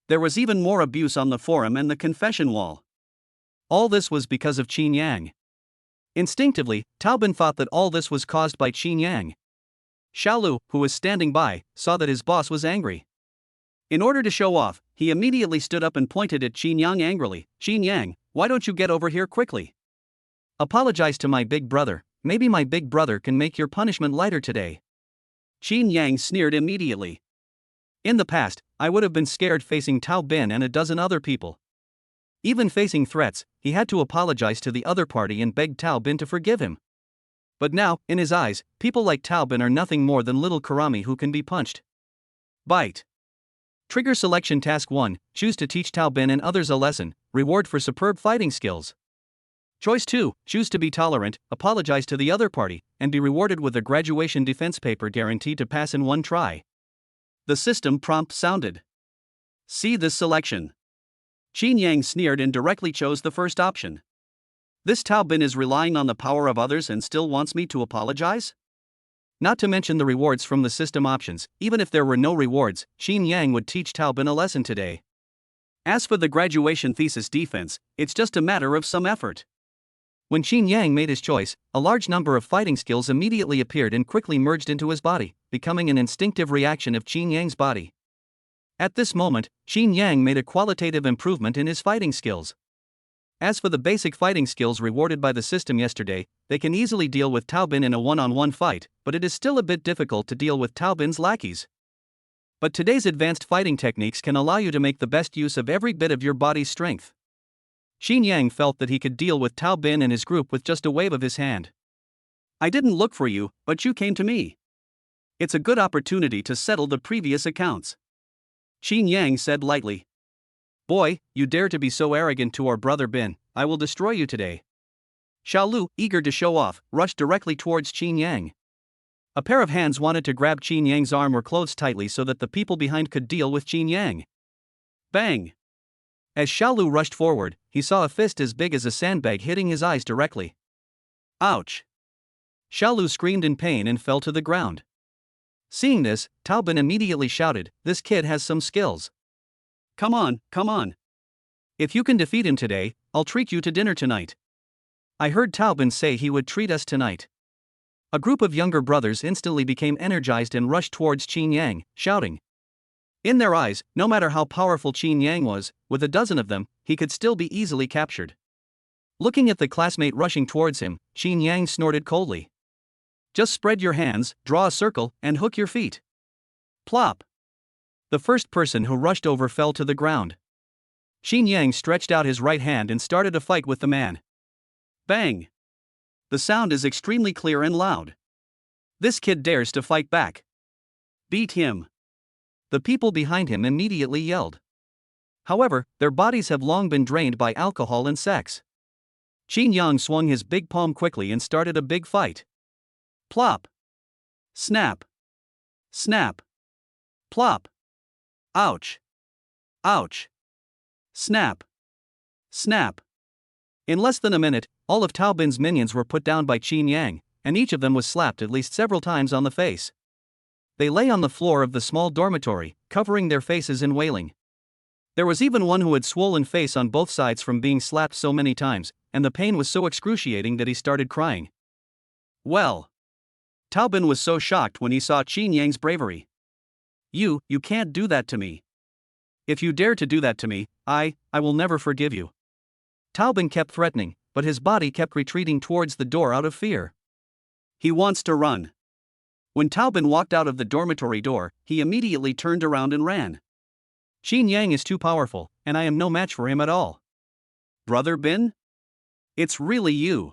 There was even more abuse on the forum and the confession wall. All this was because of Chinyang. Instinctively, Tao Bin thought that all this was caused by Chinyang. Xiao Lu, who was standing by, saw that his boss was angry. In order to show off, he immediately stood up and pointed at Chinyang angrily. Chinyang, why don't you get over here quickly? Apologize to my big brother, maybe my big brother can make your punishment lighter today. Chinyang sneered immediately. In the past, I would have been scared facing Tao Bin and a dozen other people. Even facing threats, he had to apologize to the other party and beg Tao Bin to forgive him. But now, in his eyes, people like Tao Bin are nothing more than little karami who can be punched. Bite. Trigger Selection Task 1, choose to teach Tao Bin and others a lesson, reward for superb fighting skills. Choice 2, choose to be tolerant, apologize to the other party, and be rewarded with a graduation defense paper guaranteed to pass in one try. The system prompt sounded. See this selection. Chinyang sneered and directly chose the first option. This Taobin is relying on the power of others and still wants me to apologize? Not to mention the rewards from the system options. Even if there were no rewards, Chinyang would teach Taobin a lesson today. As for the graduation thesis defense, it's just a matter of some effort. When Chinyang made his choice, a large number of fighting skills immediately appeared and quickly merged into his body, becoming an instinctive reaction of Chinyang's body. At this moment, Chinyang made a qualitative improvement in his fighting skills. As for the basic fighting skills rewarded by the system yesterday, they can easily deal with Taobin in a one-on-one fight, but it is still a bit difficult to deal with Taobin's lackeys. But today's advanced fighting techniques can allow you to make the best use of every bit of your body's strength. Chinyang felt that he could deal with Taobin and his group with just a wave of his hand. I didn't look for you, but you came to me. It's a good opportunity to settle the previous accounts. Chinyang said lightly. Boy, you dare to be so arrogant to our brother Bin, I will destroy you today. Xiaolu, eager to show off, rushed directly towards Chinyang. A pair of hands wanted to grab Chinyang's arm or clothes tightly so that the people behind could deal with Chinyang. Bang! As Xiaolu rushed forward, he saw a fist as big as a sandbag hitting his eyes directly. Ouch! Xiaolu screamed in pain and fell to the ground. Seeing this, Taobin immediately shouted, "This kid has some skills. Come on, come on. If you can defeat him today, I'll treat you to dinner tonight." I heard Taobin say he would treat us tonight. A group of younger brothers instantly became energized and rushed towards Chinyang, shouting. In their eyes, no matter how powerful Chinyang was, with a dozen of them, he could still be easily captured. Looking at the classmate rushing towards him, Chinyang snorted coldly. Just spread your hands, draw a circle, and hook your feet. Plop! The first person who rushed over fell to the ground. Chinyang stretched out his right hand and started a fight with the man. Bang! The sound is extremely clear and loud. This kid dares to fight back. Beat him! The people behind him immediately yelled. However, their bodies have long been drained by alcohol and sex. Chinyang swung his big palm quickly and started a big fight. Plop! Snap! Snap! Plop! Ouch! Ouch! Snap! Snap! In less than a minute, all of Taobin's minions were put down by Chinyang, and each of them was slapped at least several times on the face. They lay on the floor of the small dormitory, covering their faces and wailing. There was even one who had swollen face on both sides from being slapped so many times, and the pain was so excruciating that he started crying. Well, Taobin was so shocked when he saw Chinyang's bravery. You can't do that to me. If you dare to do that to me, I will never forgive you. Taobin kept threatening, but his body kept retreating towards the door out of fear. He wants to run. When Taobin walked out of the dormitory door, he immediately turned around and ran. Chinyang is too powerful, and I am no match for him at all. Brother Bin? It's really you.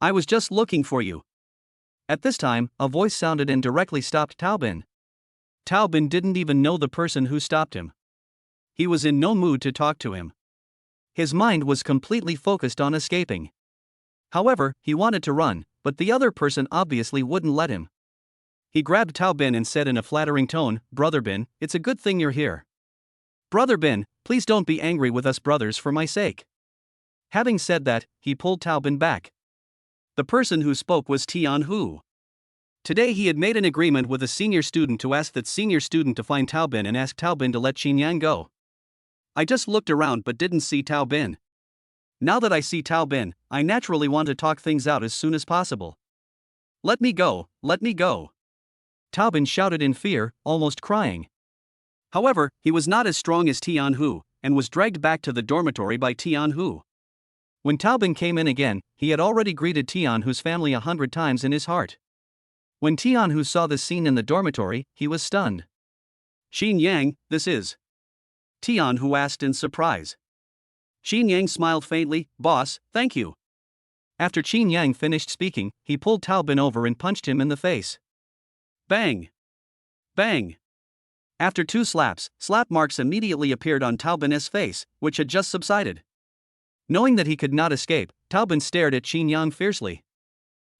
I was just looking for you. At this time, a voice sounded and directly stopped Taobin. Taobin didn't even know the person who stopped him. He was in no mood to talk to him. His mind was completely focused on escaping. However, he wanted to run, but the other person obviously wouldn't let him. He grabbed Taobin and said in a flattering tone, Brother Bin, it's a good thing you're here. Brother Bin, please don't be angry with us brothers for my sake. Having said that, he pulled Taobin back. The person who spoke was Tian Hu. Today he had made an agreement with a senior student to ask that senior student to find Taobin and ask Taobin to let Chinyang go. I just looked around but didn't see Taobin. Now that I see Taobin, I naturally want to talk things out as soon as possible. Let me go, let me go. Taobin shouted in fear, almost crying. However, he was not as strong as Tian Hu, and was dragged back to the dormitory by Tian Hu. When Taobin came in again, he had already greeted Tian Hu's family 100 times in his heart. When Tian Hu saw this scene in the dormitory, he was stunned. Chinyang, this is? Tian Hu asked in surprise. Chinyang smiled faintly, Boss, thank you. After Chinyang finished speaking, he pulled Taobin over and punched him in the face. Bang! Bang! After 2 slaps, slap marks immediately appeared on Taobin's face, which had just subsided. Knowing that he could not escape, Taobin stared at Chinyang fiercely.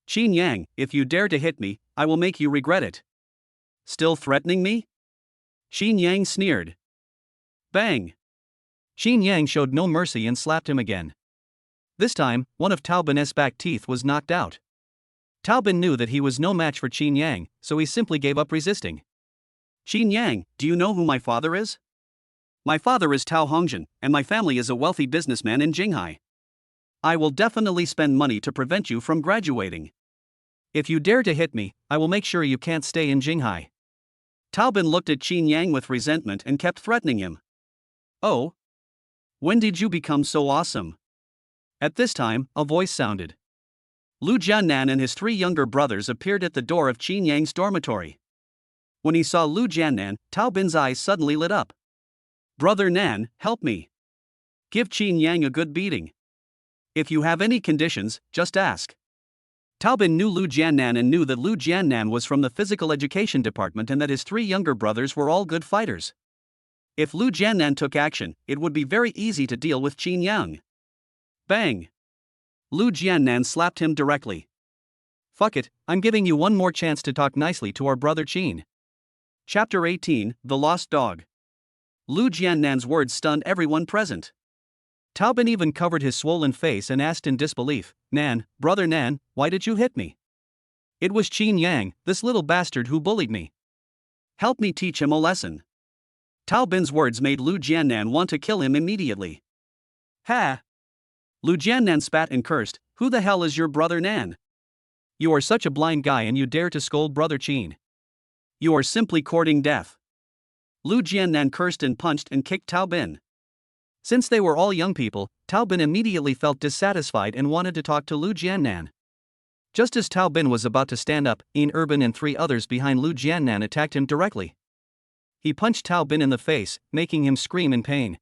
Chinyang, if you dare to hit me, I will make you regret it. Still threatening me? Chinyang sneered. Bang! Chinyang showed no mercy and slapped him again. This time, one of Taobin's back teeth was knocked out. Taobin knew that he was no match for Chinyang, so he simply gave up resisting. Chinyang, do you know who my father is? My father is Tao Hongjian, and my family is a wealthy businessman in Jinghai. I will definitely spend money to prevent you from graduating. If you dare to hit me, I will make sure you can't stay in Jinghai. Taobin looked at Chinyang with resentment and kept threatening him. Oh? When did you become so awesome? At this time, a voice sounded. Lu Jiannan and his 3 younger brothers appeared at the door of Chinyang's dormitory. When he saw Lu Jiannan, Taobin's eyes suddenly lit up. Brother Nan, help me. Give Chinyang a good beating. If you have any conditions, just ask. Taobin knew Lu Jiannan and knew that Lu Jiannan was from the physical education department and that his 3 younger brothers were all good fighters. If Lu Jiannan took action, it would be very easy to deal with Chinyang. Bang! Lu Jiannan slapped him directly. Fuck it, I'm giving you one more chance to talk nicely to our brother Chin. Chapter 18, The Lost Dog. Lu Jiannan's words stunned everyone present. Taobin even covered his swollen face and asked in disbelief, Nan, brother Nan, why did you hit me? It was Chinyang, this little bastard who bullied me. Help me teach him a lesson. Taobin's words made Lu Jiannan want to kill him immediately. Ha! Lu Jiannan spat and cursed, who the hell is your brother Nan? You are such a blind guy and you dare to scold brother Chin. You are simply courting death. Lu Jiannan cursed and punched and kicked Taobin. Since they were all young people, Taobin immediately felt dissatisfied and wanted to talk to Lu Jiannan. Just as Taobin was about to stand up, Urban and 3 others behind Lu Jiannan attacked him directly. He punched Taobin in the face, making him scream in pain.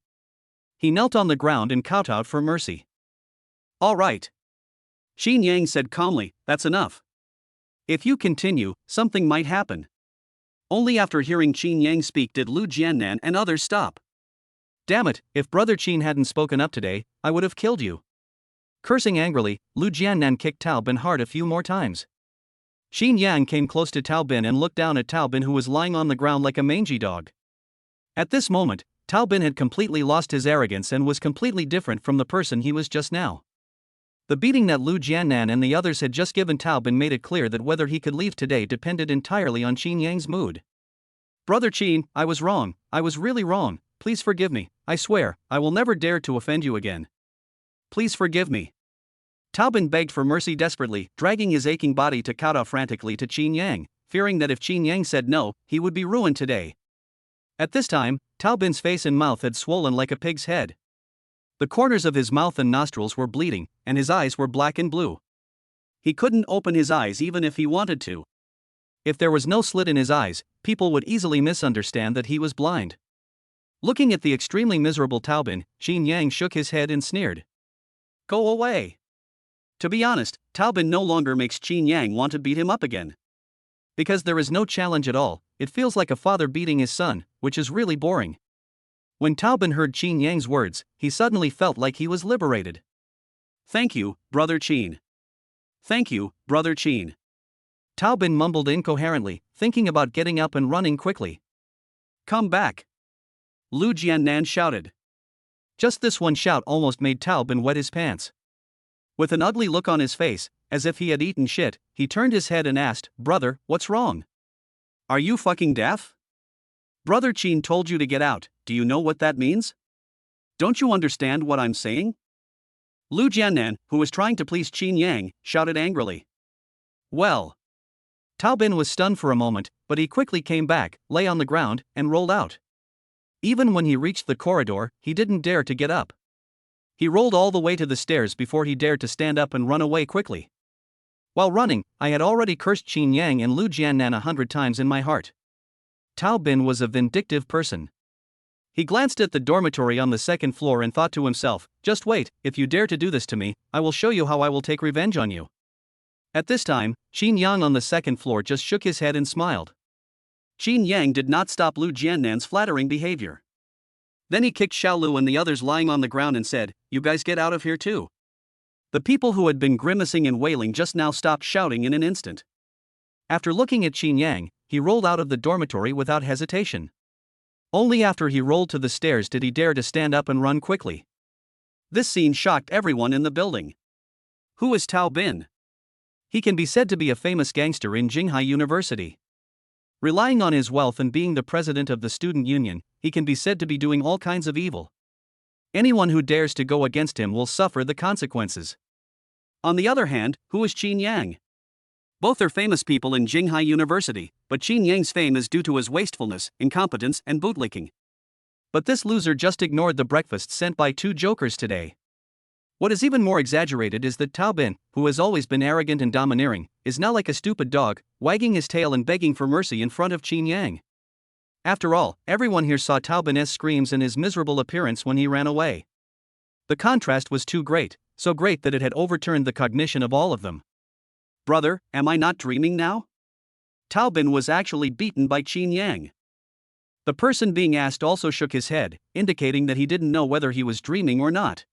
He knelt on the ground and kowtowed for mercy. All right. Chinyang said calmly, that's enough. If you continue, something might happen. Only after hearing Chinyang speak did Lu Jiannan and others stop. Damn it, if brother Chin hadn't spoken up today, I would have killed you. Cursing angrily, Lu Jiannan kicked Taobin hard a few more times. Chinyang came close to Taobin and looked down at Taobin who was lying on the ground like a mangy dog. At this moment, Taobin had completely lost his arrogance and was completely different from the person he was just now. The beating that Lu Jiannan and the others had just given Taobin made it clear that whether he could leave today depended entirely on Chinyang's mood. Brother Chin, I was wrong, I was really wrong, please forgive me, I swear, I will never dare to offend you again. Please forgive me. Taobin begged for mercy desperately, dragging his aching body to kowtow frantically to Chinyang, fearing that if Chinyang said no, he would be ruined today. At this time, Taobin's face and mouth had swollen like a pig's head. The corners of his mouth and nostrils were bleeding, and his eyes were black and blue. He couldn't open his eyes even if he wanted to. If there was no slit in his eyes, people would easily misunderstand that he was blind. Looking at the extremely miserable Taobin, Chinyang shook his head and sneered. Go away. To be honest, Taobin no longer makes Chinyang want to beat him up again. Because there is no challenge at all, it feels like a father beating his son, which is really boring. When Taobin heard Chinyang's words, he suddenly felt like he was liberated. Thank you, brother Chin. Thank you, brother Chin. Taobin mumbled incoherently, thinking about getting up and running quickly. Come back. Lu Jiannan shouted. Just this one shout almost made Taobin wet his pants. With an ugly look on his face, as if he had eaten shit, he turned his head and asked, Brother, what's wrong? Are you fucking deaf? Brother Chin told you to get out, do you know what that means? Don't you understand what I'm saying? Lu Jiannan, who was trying to please Chinyang, shouted angrily. Well. Taobin was stunned for a moment, but he quickly came back, lay on the ground, and rolled out. Even when he reached the corridor, he didn't dare to get up. He rolled all the way to the stairs before he dared to stand up and run away quickly. While running, I had already cursed Chinyang and Lu Jiannan 100 times in my heart. Taobin was a vindictive person. He glanced at the dormitory on the 2nd floor and thought to himself, just wait, if you dare to do this to me, I will show you how I will take revenge on you. At this time, Chinyang on the 2nd floor just shook his head and smiled. Chinyang did not stop Lu Jiannan's flattering behavior. Then he kicked Xiaolu and the others lying on the ground and said, "You guys get out of here too." The people who had been grimacing and wailing just now stopped shouting in an instant. After looking at Chinyang, he rolled out of the dormitory without hesitation. Only after he rolled to the stairs did he dare to stand up and run quickly. This scene shocked everyone in the building. Who is Tao Bin? He can be said to be a famous gangster in Jinghai University. Relying on his wealth and being the president of the student union, he can be said to be doing all kinds of evil. Anyone who dares to go against him will suffer the consequences. On the other hand, who is Chinyang? Both are famous people in Jinghai University, but Chinyang's fame is due to his wastefulness, incompetence, and bootlicking. But this loser just ignored the breakfast sent by 2 jokers today. What is even more exaggerated is that Tao Bin, who has always been arrogant and domineering, is now like a stupid dog, wagging his tail and begging for mercy in front of Chinyang. After all, everyone here saw Tao Bin's screams and his miserable appearance when he ran away. The contrast was too great, so great that it had overturned the cognition of all of them. Brother, am I not dreaming now? Tao Bin was actually beaten by Chinyang. The person being asked also shook his head, indicating that he didn't know whether he was dreaming or not.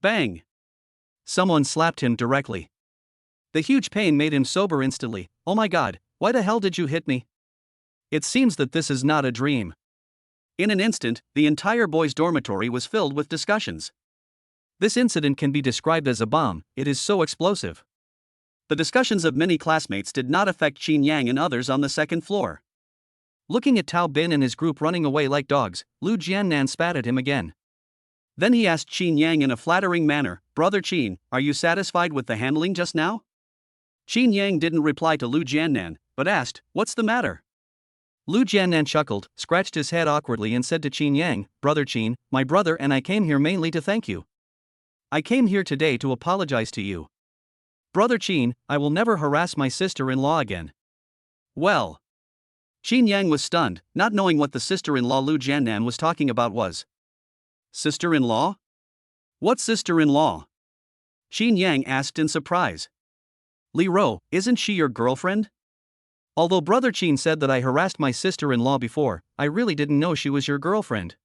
Bang! Someone slapped him directly. The huge pain made him sober instantly. "Oh my god, why the hell did you hit me?" It seems that this is not a dream. In an instant, the entire boys' dormitory was filled with discussions. This incident can be described as a bomb, it is so explosive. The discussions of many classmates did not affect Chinyang and others on the second floor. Looking at Tao Bin and his group running away like dogs, Lu Jiannan spat at him again. Then he asked Chinyang in a flattering manner, "Brother Chin, are you satisfied with the handling just now?" Chinyang didn't reply to Lu Jiannan, but asked, "What's the matter?" Lu Jiannan chuckled, scratched his head awkwardly and said to Chinyang, "Brother Chin, my brother and I came here mainly to thank you. I came here today to apologize to you. Brother Chin, I will never harass my sister-in-law again." Well. Chinyang was stunned, not knowing what the sister-in-law Lu Jiannan was talking about was. Sister-in-law? What sister-in-law? Chinyang asked in surprise. Li Ro, isn't she your girlfriend? Although Brother Chin said that I harassed my sister-in-law before, I really didn't know she was your girlfriend.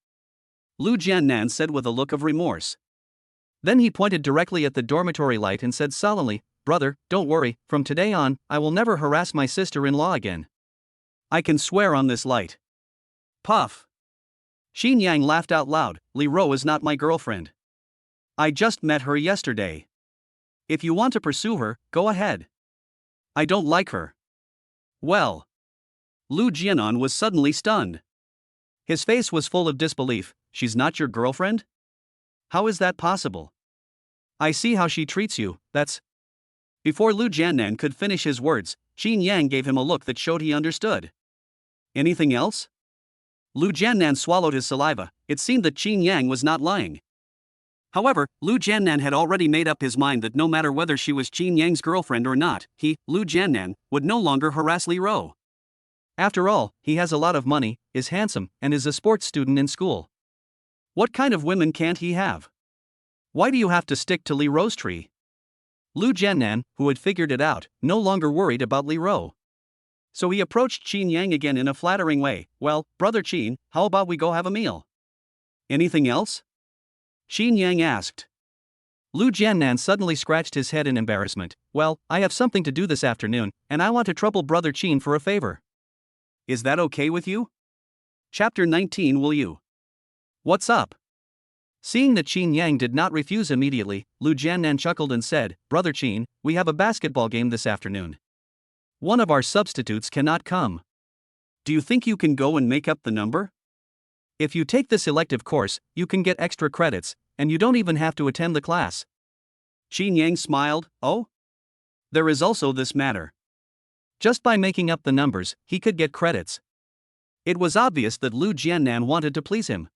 Lu Jiannan said with a look of remorse. Then he pointed directly at the dormitory light and said sullenly, "Brother, don't worry, from today on, I will never harass my sister-in-law again. I can swear on this light." Puff. Chinyang laughed out loud. "Li Ro is not my girlfriend. I just met her yesterday. If you want to pursue her, go ahead. I don't like her." Well. Lu Jianan was suddenly stunned. His face was full of disbelief. "She's not your girlfriend? How is that possible? I see how she treats you, that's..." Before Lu Jiannan could finish his words, Chinyang gave him a look that showed he understood. "Anything else?" Lu Jiannan swallowed his saliva. It seemed that Chinyang was not lying. However, Lu Jiannan had already made up his mind that no matter whether she was Chinyang's girlfriend or not, he, Lu Jiannan, would no longer harass Li Ro. After all, he has a lot of money, is handsome, and is a sports student in school. What kind of women can't he have? Why do you have to stick to Li Ro's tree? Lu Jiannan, who had figured it out, no longer worried about Li Ro. So he approached Chinyang again in a flattering way. "Well, Brother Chin, how about we go have a meal?" "Anything else?" Chinyang asked. Lu Jiannan suddenly scratched his head in embarrassment. "Well, I have something to do this afternoon, and I want to trouble Brother Chin for a favor." "Is that okay with you?" Chapter 19. Will you? What's up? Seeing that Chinyang did not refuse immediately, Lu Jiannan chuckled and said, "Brother Chin, we have a basketball game this afternoon. One of our substitutes cannot come. Do you think you can go and make up the number? If you take this elective course, you can get extra credits, and you don't even have to attend the class." Chinyang smiled. "Oh? There is also this matter." Just by making up the numbers, he could get credits. It was obvious that Lu Jiannan wanted to please him.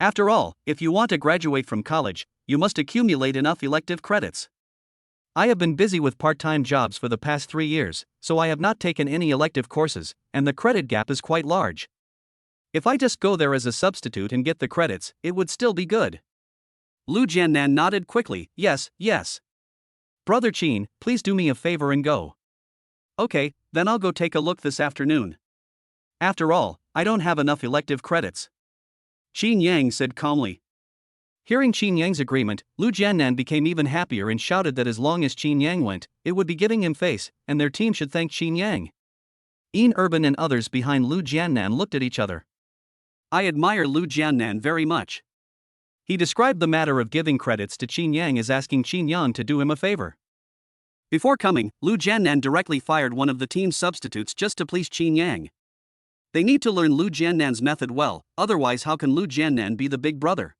After all, if you want to graduate from college, you must accumulate enough elective credits. I have been busy with part-time jobs for the past 3 years, so I have not taken any elective courses, and the credit gap is quite large. If I just go there as a substitute and get the credits, it would still be good. Lu Jiannan nodded quickly. "Yes, yes. Brother Chin, please do me a favor and go." "Okay, then I'll go take a look this afternoon. After all, I don't have enough elective credits." Chinyang said calmly. Hearing Chinyang's agreement, Lu Jiannan became even happier and shouted that as long as Chinyang went, it would be giving him face, and their team should thank Chinyang. Ian Urban and others behind Lu Jiannan looked at each other. I admire Lu Jiannan very much. He described the matter of giving credits to Chinyang as asking Chinyang to do him a favor. Before coming, Lu Jiannan directly fired one of the team's substitutes just to please Chinyang. They need to learn Lu Jiannan's method well, otherwise how can Lu Jiannan be the big brother?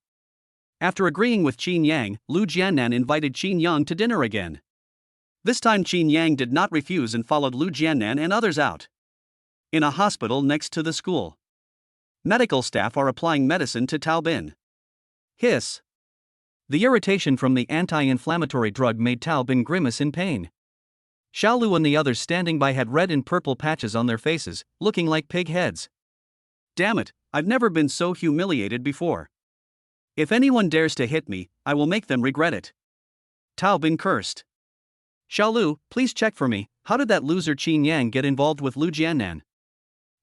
After agreeing with Chinyang, Lu Jiannan invited Chinyang to dinner again. This time Chinyang did not refuse and followed Lu Jiannan and others out. In a hospital next to the school, medical staff are applying medicine to Tao Bin. Hiss. The irritation from the anti-inflammatory drug made Tao Bin grimace in pain. Xiaolu and the others standing by had red and purple patches on their faces, looking like pig heads. Damn it, I've never been so humiliated before. If anyone dares to hit me, I will make them regret it. Tao Bin cursed. Xiaolu, please check for me, how did that loser Chinyang get involved with Lu Jiannan?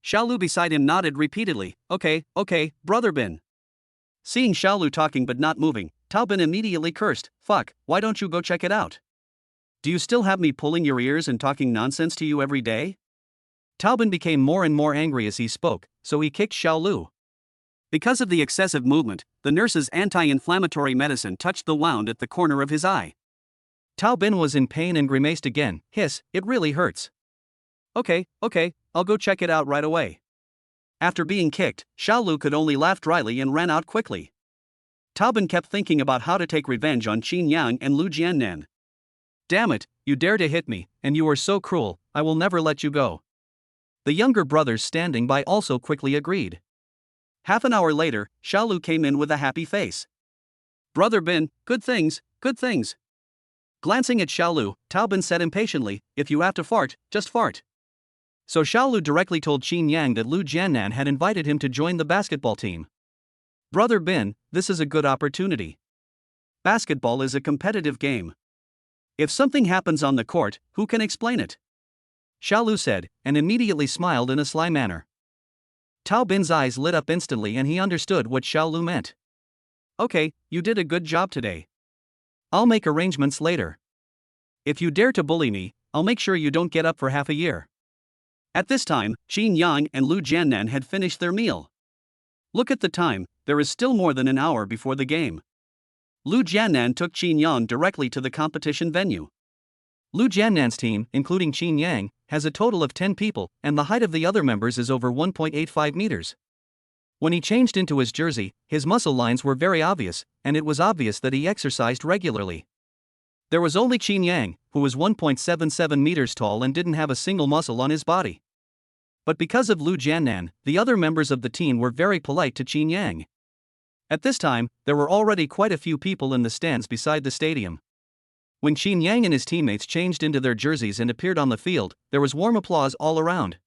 Xiaolu beside him nodded repeatedly. Okay, brother Bin. Seeing Xiaolu talking but not moving, Tao Bin immediately cursed. Fuck, why don't you go check it out? Do you still have me pulling your ears and talking nonsense to you every day? Tao Bin became more and more angry as he spoke, so he kicked Xiaolu. Because of the excessive movement, the nurse's anti-inflammatory medicine touched the wound at the corner of his eye. Tao Bin was in pain and grimaced again. Hiss, it really hurts. Okay, I'll go check it out right away. After being kicked, Xiaolu could only laugh dryly and ran out quickly. Tao Bin kept thinking about how to take revenge on Chinyang and Lu Jiannan. Damn it, you dare to hit me, and you are so cruel, I will never let you go. The younger brothers standing by also quickly agreed. Half an hour later, Xiaolu came in with a happy face. Brother Bin, good things. Glancing at Xiaolu, Tao Bin said impatiently, if you have to fart, just fart. So Xiaolu directly told Chinyang that Lu Jiannan had invited him to join the basketball team. Brother Bin, this is a good opportunity. Basketball is a competitive game. If something happens on the court, who can explain it? Xiaolu said, and immediately smiled in a sly manner. Tao Bin's eyes lit up instantly and he understood what Xiaolu meant. Okay, you did a good job today. I'll make arrangements later. If you dare to bully me, I'll make sure you don't get up for half a year. At this time, Chinyang and Lu Jiannan had finished their meal. Look at the time, there is still more than an hour before the game. Lu Jiannan took Chinyang directly to the competition venue. Lu Jiannan's team, including Chinyang, has a total of 10 people, and the height of the other members is over 1.85 meters. When he changed into his jersey, his muscle lines were very obvious, and it was obvious that he exercised regularly. There was only Chinyang, who was 1.77 meters tall and didn't have a single muscle on his body. But because of Lu Jiannan, the other members of the team were very polite to Chinyang. At this time, there were already quite a few people in the stands beside the stadium. When Chinyang and his teammates changed into their jerseys and appeared on the field, there was warm applause all around.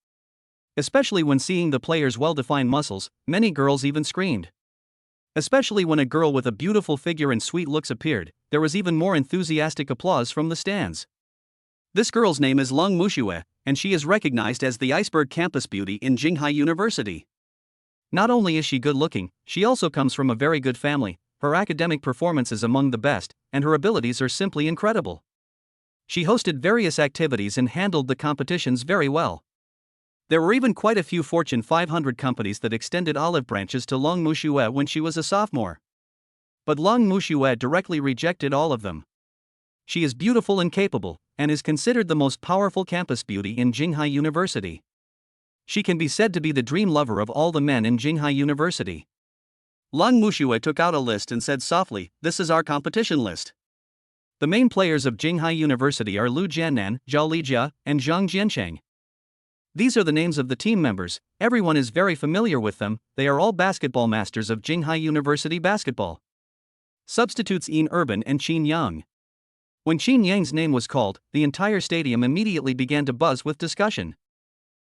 Especially when seeing the players' well-defined muscles, many girls even screamed. Especially when a girl with a beautiful figure and sweet looks appeared, there was even more enthusiastic applause from the stands. This girl's name is Lung Mushue, and she is recognized as the Iceberg Campus Beauty in Jinghai University. Not only is she good-looking, she also comes from a very good family, her academic performance is among the best, and her abilities are simply incredible. She hosted various activities and handled the competitions very well. There were even quite a few Fortune 500 companies that extended olive branches to Lung Mushue when she was a sophomore. But Lung Mushue directly rejected all of them. She is beautiful and capable, and is considered the most powerful campus beauty in Jinghai University. She can be said to be the dream lover of all the men in Jinghai University. Lung Mushue took out a list and said softly, "This is our competition list." The main players of Jinghai University are Lu Jiannan, Zhao Lijia, and Zhang Jiancheng. These are the names of the team members, everyone is very familiar with them, they are all basketball masters of Jinghai University basketball. Substitutes Ian Urban and Chinyang. When Chinyang's name was called, the entire stadium immediately began to buzz with discussion.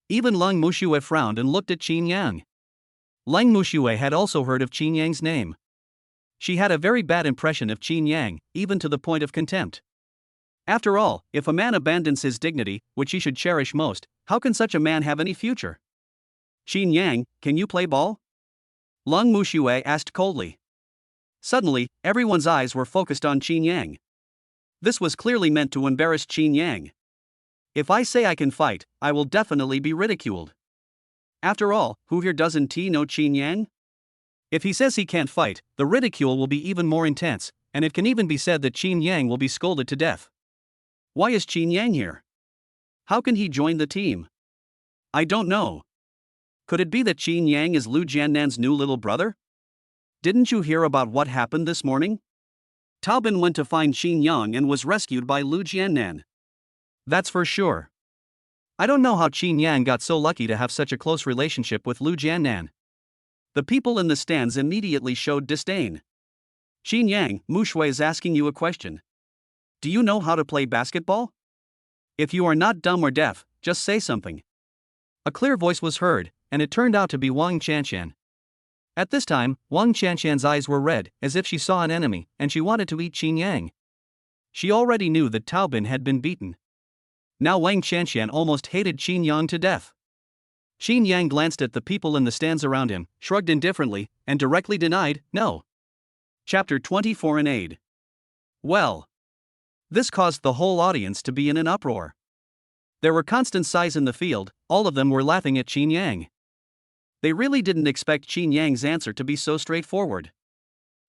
Even Lung Mushue frowned and looked at Chinyang. Lung Mushue had also heard of Chinyang's name. She had a very bad impression of Chinyang, even to the point of contempt. After all, if a man abandons his dignity, which he should cherish most, how can such a man have any future? Chinyang, can you play ball? Lung Muxue asked coldly. Suddenly, everyone's eyes were focused on Chinyang. This was clearly meant to embarrass Chinyang. If I say I can fight, I will definitely be ridiculed. After all, who here doesn't know Chinyang? If he says he can't fight, the ridicule will be even more intense, and it can even be said that Chinyang will be scolded to death. Why is Chinyang here? How can he join the team? I don't know. Could it be that Chinyang is Lu Jiannan's new little brother? Didn't you hear about what happened this morning? Taobin went to find Chinyang and was rescued by Lu Jiannan. That's for sure. I don't know how Chinyang got so lucky to have such a close relationship with Lu Jiannan. The people in the stands immediately showed disdain. Chinyang, Muxue is asking you a question. Do you know how to play basketball? If you are not dumb or deaf, just say something. A clear voice was heard, and it turned out to be Wang Chanshan. At this time, Wang Chanshan's eyes were red, as if she saw an enemy, and she wanted to eat Chinyang. She already knew that Taobin had been beaten. Now Wang Chanshan almost hated Chinyang to death. Chinyang glanced at the people in the stands around him, shrugged indifferently, and directly denied, no. Chapter 24 in Aid. Well. This caused the whole audience to be in an uproar. There were constant sighs in the field, all of them were laughing at Chinyang. They really didn't expect Chinyang's answer to be so straightforward.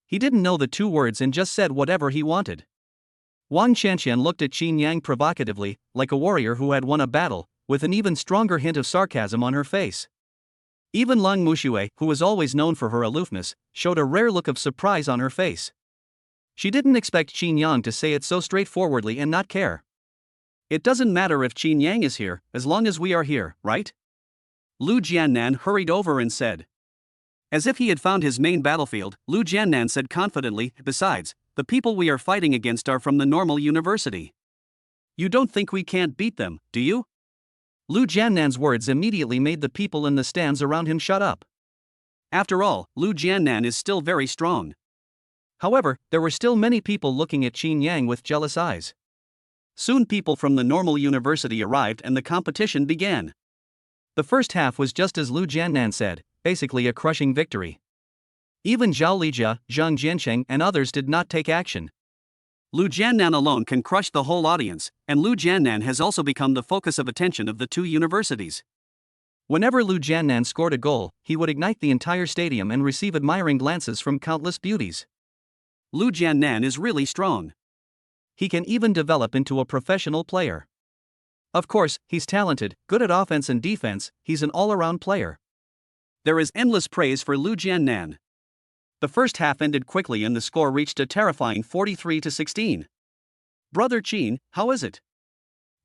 He didn't know the two words and just said whatever he wanted. Wang Chanshan looked at Chinyang provocatively, like a warrior who had won a battle, with an even stronger hint of sarcasm on her face. Even Lung Muxue, who was always known for her aloofness, showed a rare look of surprise on her face. She didn't expect Chinyang to say it so straightforwardly and not care. It doesn't matter if Chinyang is here, as long as we are here, right? Lu Jiannan hurried over and said. As if he had found his main battlefield, Lu Jiannan said confidently, besides, the people we are fighting against are from the normal university. You don't think we can't beat them, do you? Lu Jiannan's words immediately made the people in the stands around him shut up. After all, Lu Jiannan is still very strong. However, there were still many people looking at Chinyang with jealous eyes. Soon people from the normal university arrived and the competition began. The first half was just as Lu Jiannan said, basically a crushing victory. Even Zhao Lijia, Zhang Jiansheng and others did not take action. Lu Jiannan alone can crush the whole audience, and Lu Jiannan has also become the focus of attention of the two universities. Whenever Lu Jiannan scored a goal, he would ignite the entire stadium and receive admiring glances from countless beauties. Lu Jiannan is really strong. He can even develop into a professional player. Of course, he's talented, good at offense and defense, he's an all-around player. There is endless praise for Lu Jiannan. The first half ended quickly and the score reached a terrifying 43-16. Brother Chin, how is it?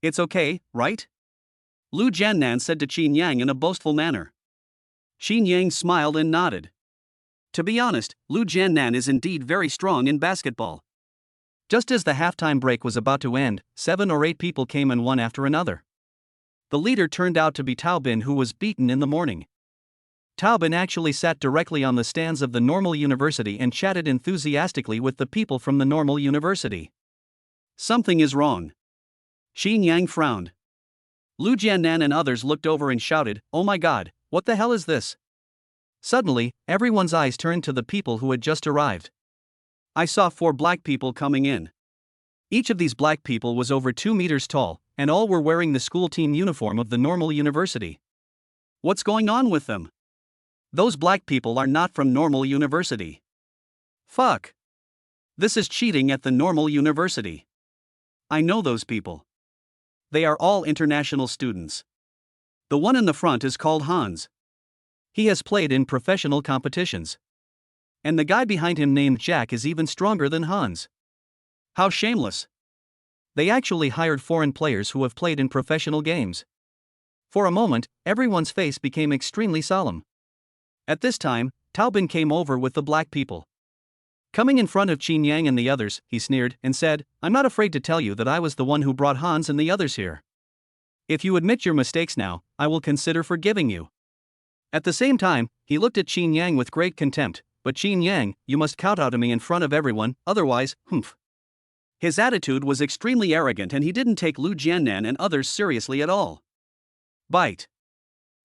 It's okay, right? Lu Jiannan said to Chinyang in a boastful manner. Chinyang smiled and nodded. To be honest, Lu Jiannan is indeed very strong in basketball. Just as the halftime break was about to end, 7 or 8 people came in one after another. The leader turned out to be Taobin, who was beaten in the morning. Taobin actually sat directly on the stands of the normal university and chatted enthusiastically with the people from the normal university. Something is wrong. Chinyang frowned. Lu Jiannan and others looked over and shouted, "Oh my god, what the hell is this?" Suddenly, everyone's eyes turned to the people who had just arrived. I saw 4 black people coming in. Each of these black people was over 2 meters tall, and all were wearing the school team uniform of the normal university. What's going on with them? Those black people are not from normal university. Fuck. This is cheating at the normal university. I know those people. They are all international students. The one in the front is called Hans. He has played in professional competitions. And the guy behind him named Jack is even stronger than Hans. How shameless. They actually hired foreign players who have played in professional games. For a moment, everyone's face became extremely solemn. At this time, Taobin came over with the black people. Coming in front of Chinyang and the others, he sneered and said, "I'm not afraid to tell you that I was the one who brought Hans and the others here. If you admit your mistakes now, I will consider forgiving you." At the same time, he looked at Chinyang with great contempt, "But Chinyang, you must kowtow to me in front of everyone, otherwise, humph." His attitude was extremely arrogant and he didn't take Lu Jiannan and others seriously at all. Bite.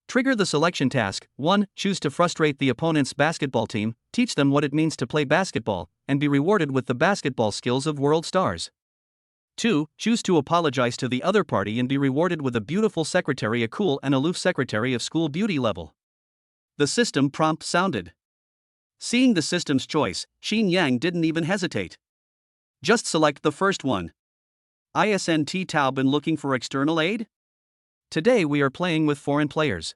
Trigger the selection task. 1. Choose to frustrate the opponent's basketball team, teach them what it means to play basketball, and be rewarded with the basketball skills of world stars. 2. Choose to apologize to the other party and be rewarded with a beautiful secretary, a cool and aloof secretary of school beauty level. The system prompt sounded. Seeing the system's choice, Chinyang didn't even hesitate. Just select the first one. Isn't Tao been looking for external aid? Today we are playing with foreign players.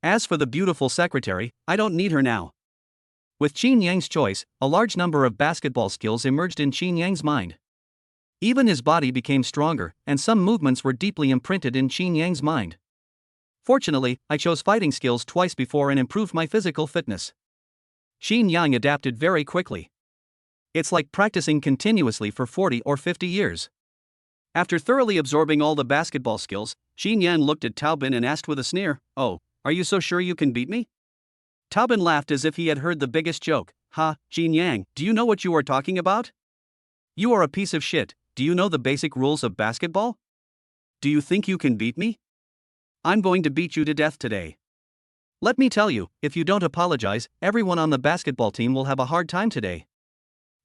As for the beautiful secretary, I don't need her now. With Chinyang's choice, a large number of basketball skills emerged in Chinyang's mind. Even his body became stronger, and some movements were deeply imprinted in Chinyang's mind. Fortunately, I chose fighting skills twice before and improved my physical fitness. Chinyang adapted very quickly. It's like practicing continuously for 40 or 50 years. After thoroughly absorbing all the basketball skills, Chinyang looked at Taobin and asked with a sneer, "Oh, are you so sure you can beat me?" Taobin laughed as if he had heard the biggest joke. "Ha, Chinyang, do you know what you are talking about? You are a piece of shit. Do you know the basic rules of basketball? Do you think you can beat me? I'm going to beat you to death today. Let me tell you, if you don't apologize, everyone on the basketball team will have a hard time today."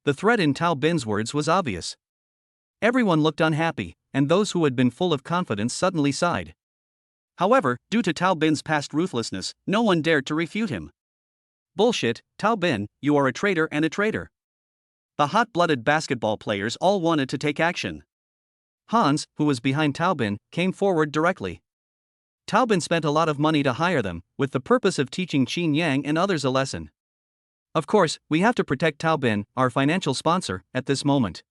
The threat in Tao Bin's words was obvious. Everyone looked unhappy, and those who had been full of confidence suddenly sighed. However, due to Tao Bin's past ruthlessness, no one dared to refute him. "Bullshit, Tao Bin, you are a traitor and a traitor." The hot-blooded basketball players all wanted to take action. Hans, who was behind Tao Bin, came forward directly. Tao Bin spent a lot of money to hire them, with the purpose of teaching Chinyang and others a lesson. Of course, we have to protect Tao Bin, our financial sponsor, at this moment.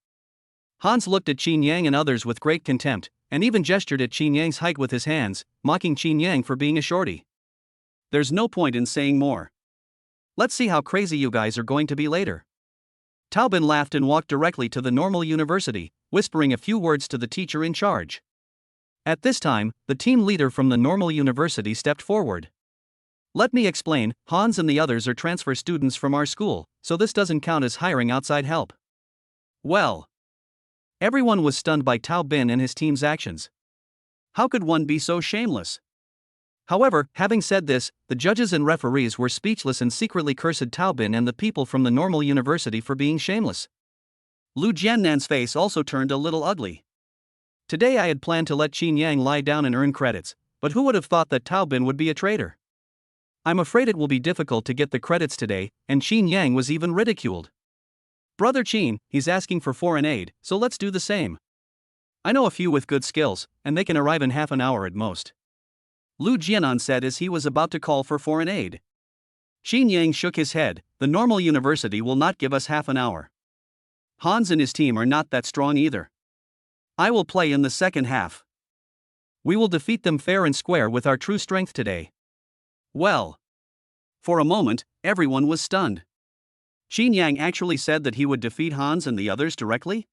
Hans looked at Chinyang and others with great contempt, and even gestured at Chinyang's height with his hands, mocking Chinyang for being a shorty. There's no point in saying more. Let's see how crazy you guys are going to be later. Tao Bin laughed and walked directly to the normal university, whispering a few words to the teacher in charge. At this time, the team leader from the normal university stepped forward. "Let me explain, Hans and the others are transfer students from our school, so this doesn't count as hiring outside help." Well. Everyone was stunned by Tao Bin and his team's actions. How could one be so shameless? However, having said this, the judges and referees were speechless and secretly cursed Tao Bin and the people from the normal university for being shameless. Lu Jiannan's face also turned a little ugly. Today I had planned to let Chinyang lie down and earn credits, but who would have thought that Tao Bin would be a traitor? I'm afraid it will be difficult to get the credits today, and Chinyang was even ridiculed. "Brother Chin, he's asking for foreign aid, so let's do the same. I know a few with good skills, and they can arrive in half an hour at most." Lu Jianan said as he was about to call for foreign aid. Chinyang shook his head. "The normal university will not give us half an hour. Hans and his team are not that strong either. I will play in the second half. We will defeat them fair and square with our true strength today." Well. For a moment, everyone was stunned. Chinyang actually said that he would defeat Hans and the others directly?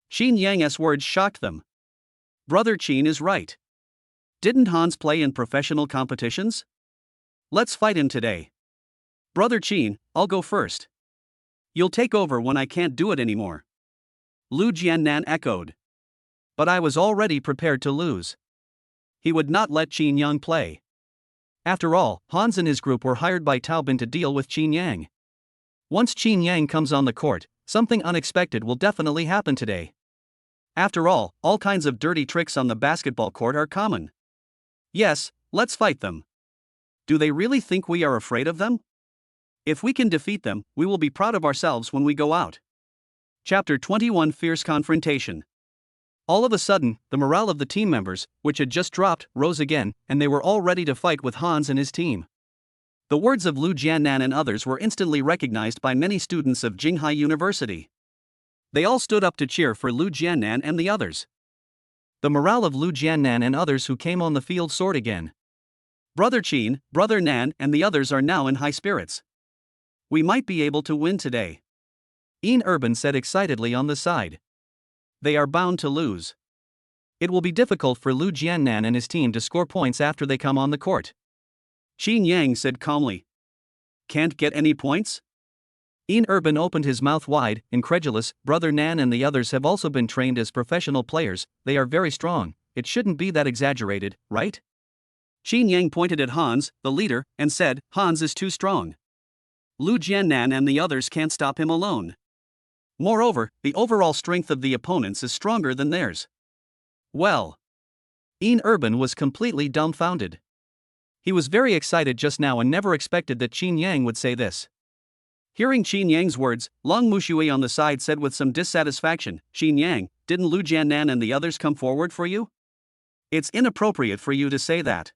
Chinyang's words shocked them. Brother Chin is right. Didn't Hans play in professional competitions? Let's fight him today. Brother Chin, I'll go first. You'll take over when I can't do it anymore. Lu Jiannan echoed. But I was already prepared to lose. He would not let Chinyang play. After all, Hans and his group were hired by Tao Bin to deal with Chinyang. Once Chinyang comes on the court, something unexpected will definitely happen today. After all kinds of dirty tricks on the basketball court are common. Yes, let's fight them. Do they really think we are afraid of them? If we can defeat them, we will be proud of ourselves when we go out. Chapter 21 Fierce Confrontation. All of a sudden, the morale of the team members, which had just dropped, rose again, and they were all ready to fight with Hans and his team. The words of Lu Jiannan and others were instantly recognized by many students of Jinghai University. They all stood up to cheer for Lu Jiannan and the others. The morale of Lu Jiannan and others who came on the field soared again. Brother Chin, Brother Nan, and the others are now in high spirits. We might be able to win today. Ian Urban said excitedly on the side. They are bound to lose. It will be difficult for Lu Jiannan and his team to score points after they come on the court. Chinyang said calmly. Can't get any points? Ian Urban opened his mouth wide, incredulous. Brother Nan and the others have also been trained as professional players, they are very strong, it shouldn't be that exaggerated, right? Chinyang pointed at Hans, the leader, and said, Hans is too strong. Lu Jiannan and the others can't stop him alone. Moreover, the overall strength of the opponents is stronger than theirs. Well. Ian Urban was completely dumbfounded. He was very excited just now and never expected that Chinyang would say this. Hearing Chinyang's words, Long Mushui on the side said with some dissatisfaction, Chinyang, didn't Lu Jiannan and the others come forward for you? It's inappropriate for you to say that.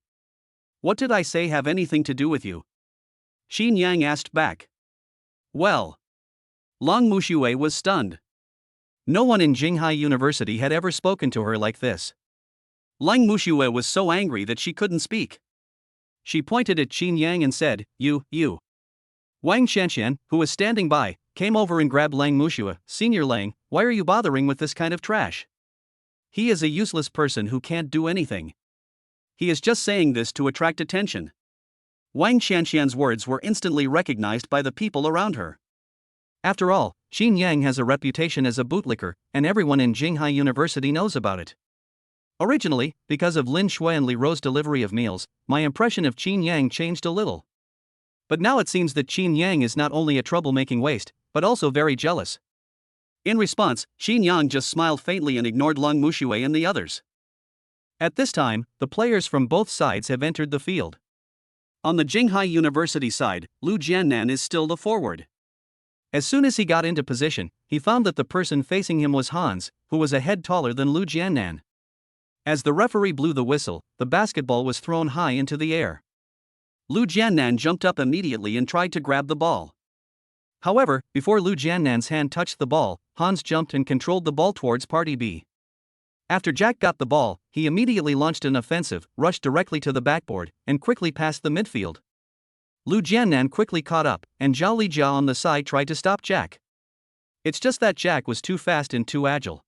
What did I say have anything to do with you? Chinyang asked back. Well. Long Mushui was stunned. No one in Jinghai University had ever spoken to her like this. Long Mushui was so angry that she couldn't speak. She pointed at Chinyang and said, You. Wang Xianxian, who was standing by, came over and grabbed Lang Mushui. Senior Lang, why are you bothering with this kind of trash? He is a useless person who can't do anything. He is just saying this to attract attention. Wang Xianxian's words were instantly recognized by the people around her. After all, Chinyang has a reputation as a bootlicker, and everyone in Jinghai University knows about it. Originally, because of Lin Shui and Li Ro's delivery of meals, my impression of Chinyang changed a little. But now it seems that Chinyang is not only a troublemaking waste, but also very jealous. In response, Chinyang just smiled faintly and ignored Long Mushui and the others. At this time, the players from both sides have entered the field. On the Jinghai University side, Lu Jiannan is still the forward. As soon as he got into position, he found that the person facing him was Hans, who was a head taller than Lu Jiannan. As the referee blew the whistle, the basketball was thrown high into the air. Lu Jiannan jumped up immediately and tried to grab the ball. However, before Lu Jiannan's hand touched the ball, Hans jumped and controlled the ball towards part.B. After Jack got the ball, he immediately launched an offensive, rushed directly to the backboard, and quickly passed the midfield. Lu Jiannan quickly caught up, and Zhao Lijia on the side tried to stop Jack. It's just that Jack was too fast and too agile.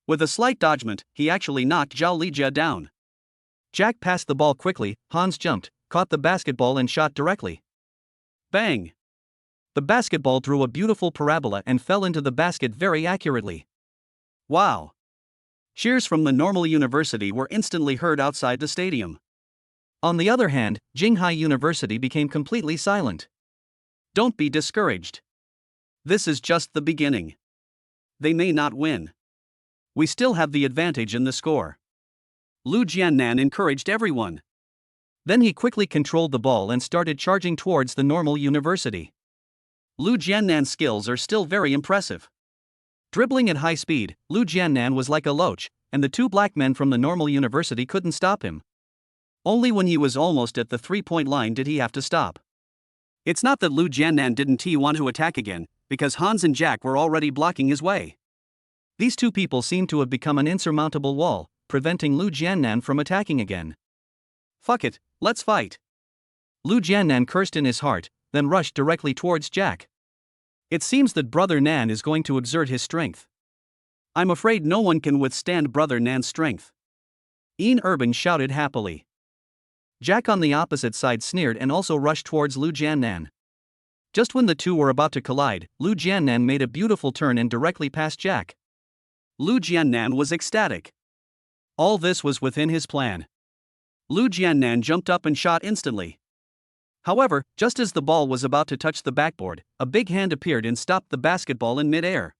With a slight dodgement, he actually knocked Zhao Lijia down. Jack passed the ball quickly, Hans jumped, caught the basketball and shot directly. Bang! The basketball drew a beautiful parabola and fell into the basket very accurately. Wow! Cheers from the normal university were instantly heard outside the stadium. On the other hand, Jinghai University became completely silent. Don't be discouraged. This is just the beginning. They may not win. We still have the advantage in the score. Lu Jiannan encouraged everyone. Then he quickly controlled the ball and started charging towards the normal university. Lu Jiannan's skills are still very impressive. Dribbling at high speed, Lu Jiannan was like a loach, and the two black men from the normal university couldn't stop him. Only when he was almost at the three-point line did he have to stop. It's not that Lu Jiannan didn't want to attack again, because Hans and Jack were already blocking his way. These two people seemed to have become an insurmountable wall, preventing Lu Jiannan from attacking again. Fuck it, let's fight. Lu Jiannan cursed in his heart, then rushed directly towards Jack. It seems that Brother Nan is going to exert his strength. I'm afraid no one can withstand Brother Nan's strength. Ian Urban shouted happily. Jack on the opposite side sneered and also rushed towards Lu Jiannan. Just when the two were about to collide, Lu Jiannan made a beautiful turn and directly passed Jack. Lu Jiannan was ecstatic. All this was within his plan. Lu Jiannan jumped up and shot instantly. However, just as the ball was about to touch the backboard, a big hand appeared and stopped the basketball in mid-air.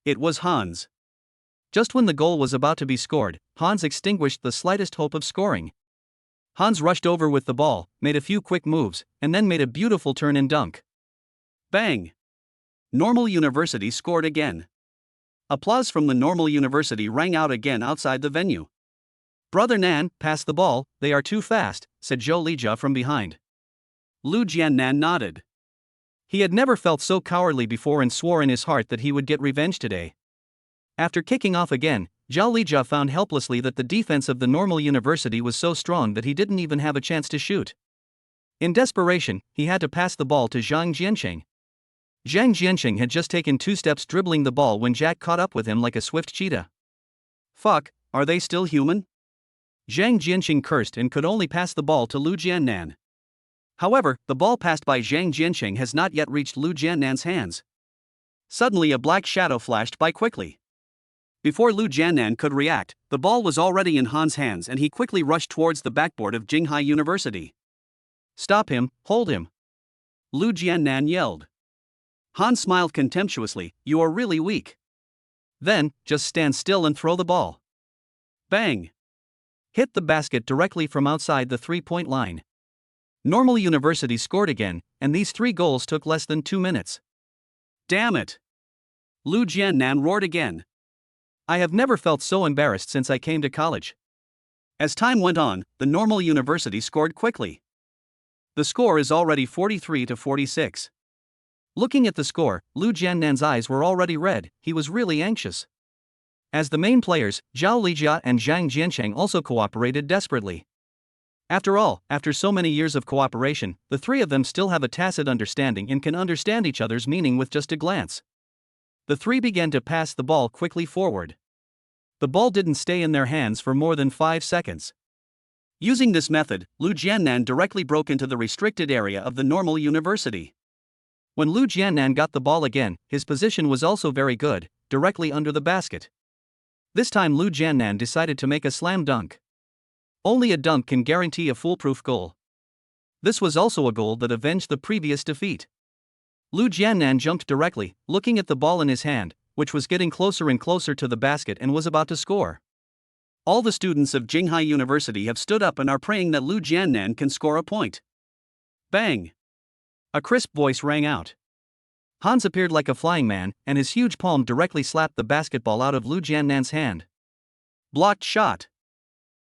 It was Hans. Just when the goal was about to be scored, Hans extinguished the slightest hope of scoring. Hans rushed over with the ball, made a few quick moves, and then made a beautiful turn and dunk. Bang! Normal University scored again. Applause from the Normal University rang out again outside the venue. Brother Nan, pass the ball, they are too fast, said Zhou Lijia from behind. Lu Jiannan nodded. He had never felt so cowardly before and swore in his heart that he would get revenge today. After kicking off again, Zhao Lijia found helplessly that the defense of the Normal University was so strong that he didn't even have a chance to shoot. In desperation, he had to pass the ball to Zhang Jiansheng. Zhang Jiansheng had just taken 2 steps dribbling the ball when Jack caught up with him like a swift cheetah. Fuck, are they still human? Zhang Jiansheng cursed and could only pass the ball to Lu Jiannan. However, the ball passed by Zhang Jiansheng has not yet reached Lu Jiannan's hands. Suddenly a black shadow flashed by quickly. Before Lu Jiannan could react, the ball was already in Han's hands and he quickly rushed towards the backboard of Jinghai University. "Stop him, hold him!" Lu Jiannan yelled. Han smiled contemptuously. "You are really weak. Then, just stand still and throw the ball." Bang! Hit the basket directly from outside the three-point line. Normal University scored again, and these 3 goals took less than 2 minutes. "Damn it!" Lu Jiannan roared again. "I have never felt so embarrassed since I came to college." As time went on, the Normal University scored quickly. The score is already 43-46. Looking at the score, Lu Jiannan's eyes were already red. He was really anxious. As the main players, Zhao Lijia and Zhang Jiancheng also cooperated desperately. After all, after so many years of cooperation, the 3 of them still have a tacit understanding and can understand each other's meaning with just a glance. The 3 began to pass the ball quickly forward. The ball didn't stay in their hands for more than 5 seconds. Using this method, Lu Jiannan directly broke into the restricted area of the Normal University. When Lu Jiannan got the ball again, his position was also very good, directly under the basket. This time Lu Jiannan decided to make a slam dunk. Only a dunk can guarantee a foolproof goal. This was also a goal that avenged the previous defeat. Lu Jiannan jumped directly, looking at the ball in his hand, which was getting closer and closer to the basket and was about to score. All the students of Jinghai University have stood up and are praying that Lu Jiannan can score a point. Bang! A crisp voice rang out. Hans appeared like a flying man, and his huge palm directly slapped the basketball out of Lu Jiannan's hand. Blocked shot.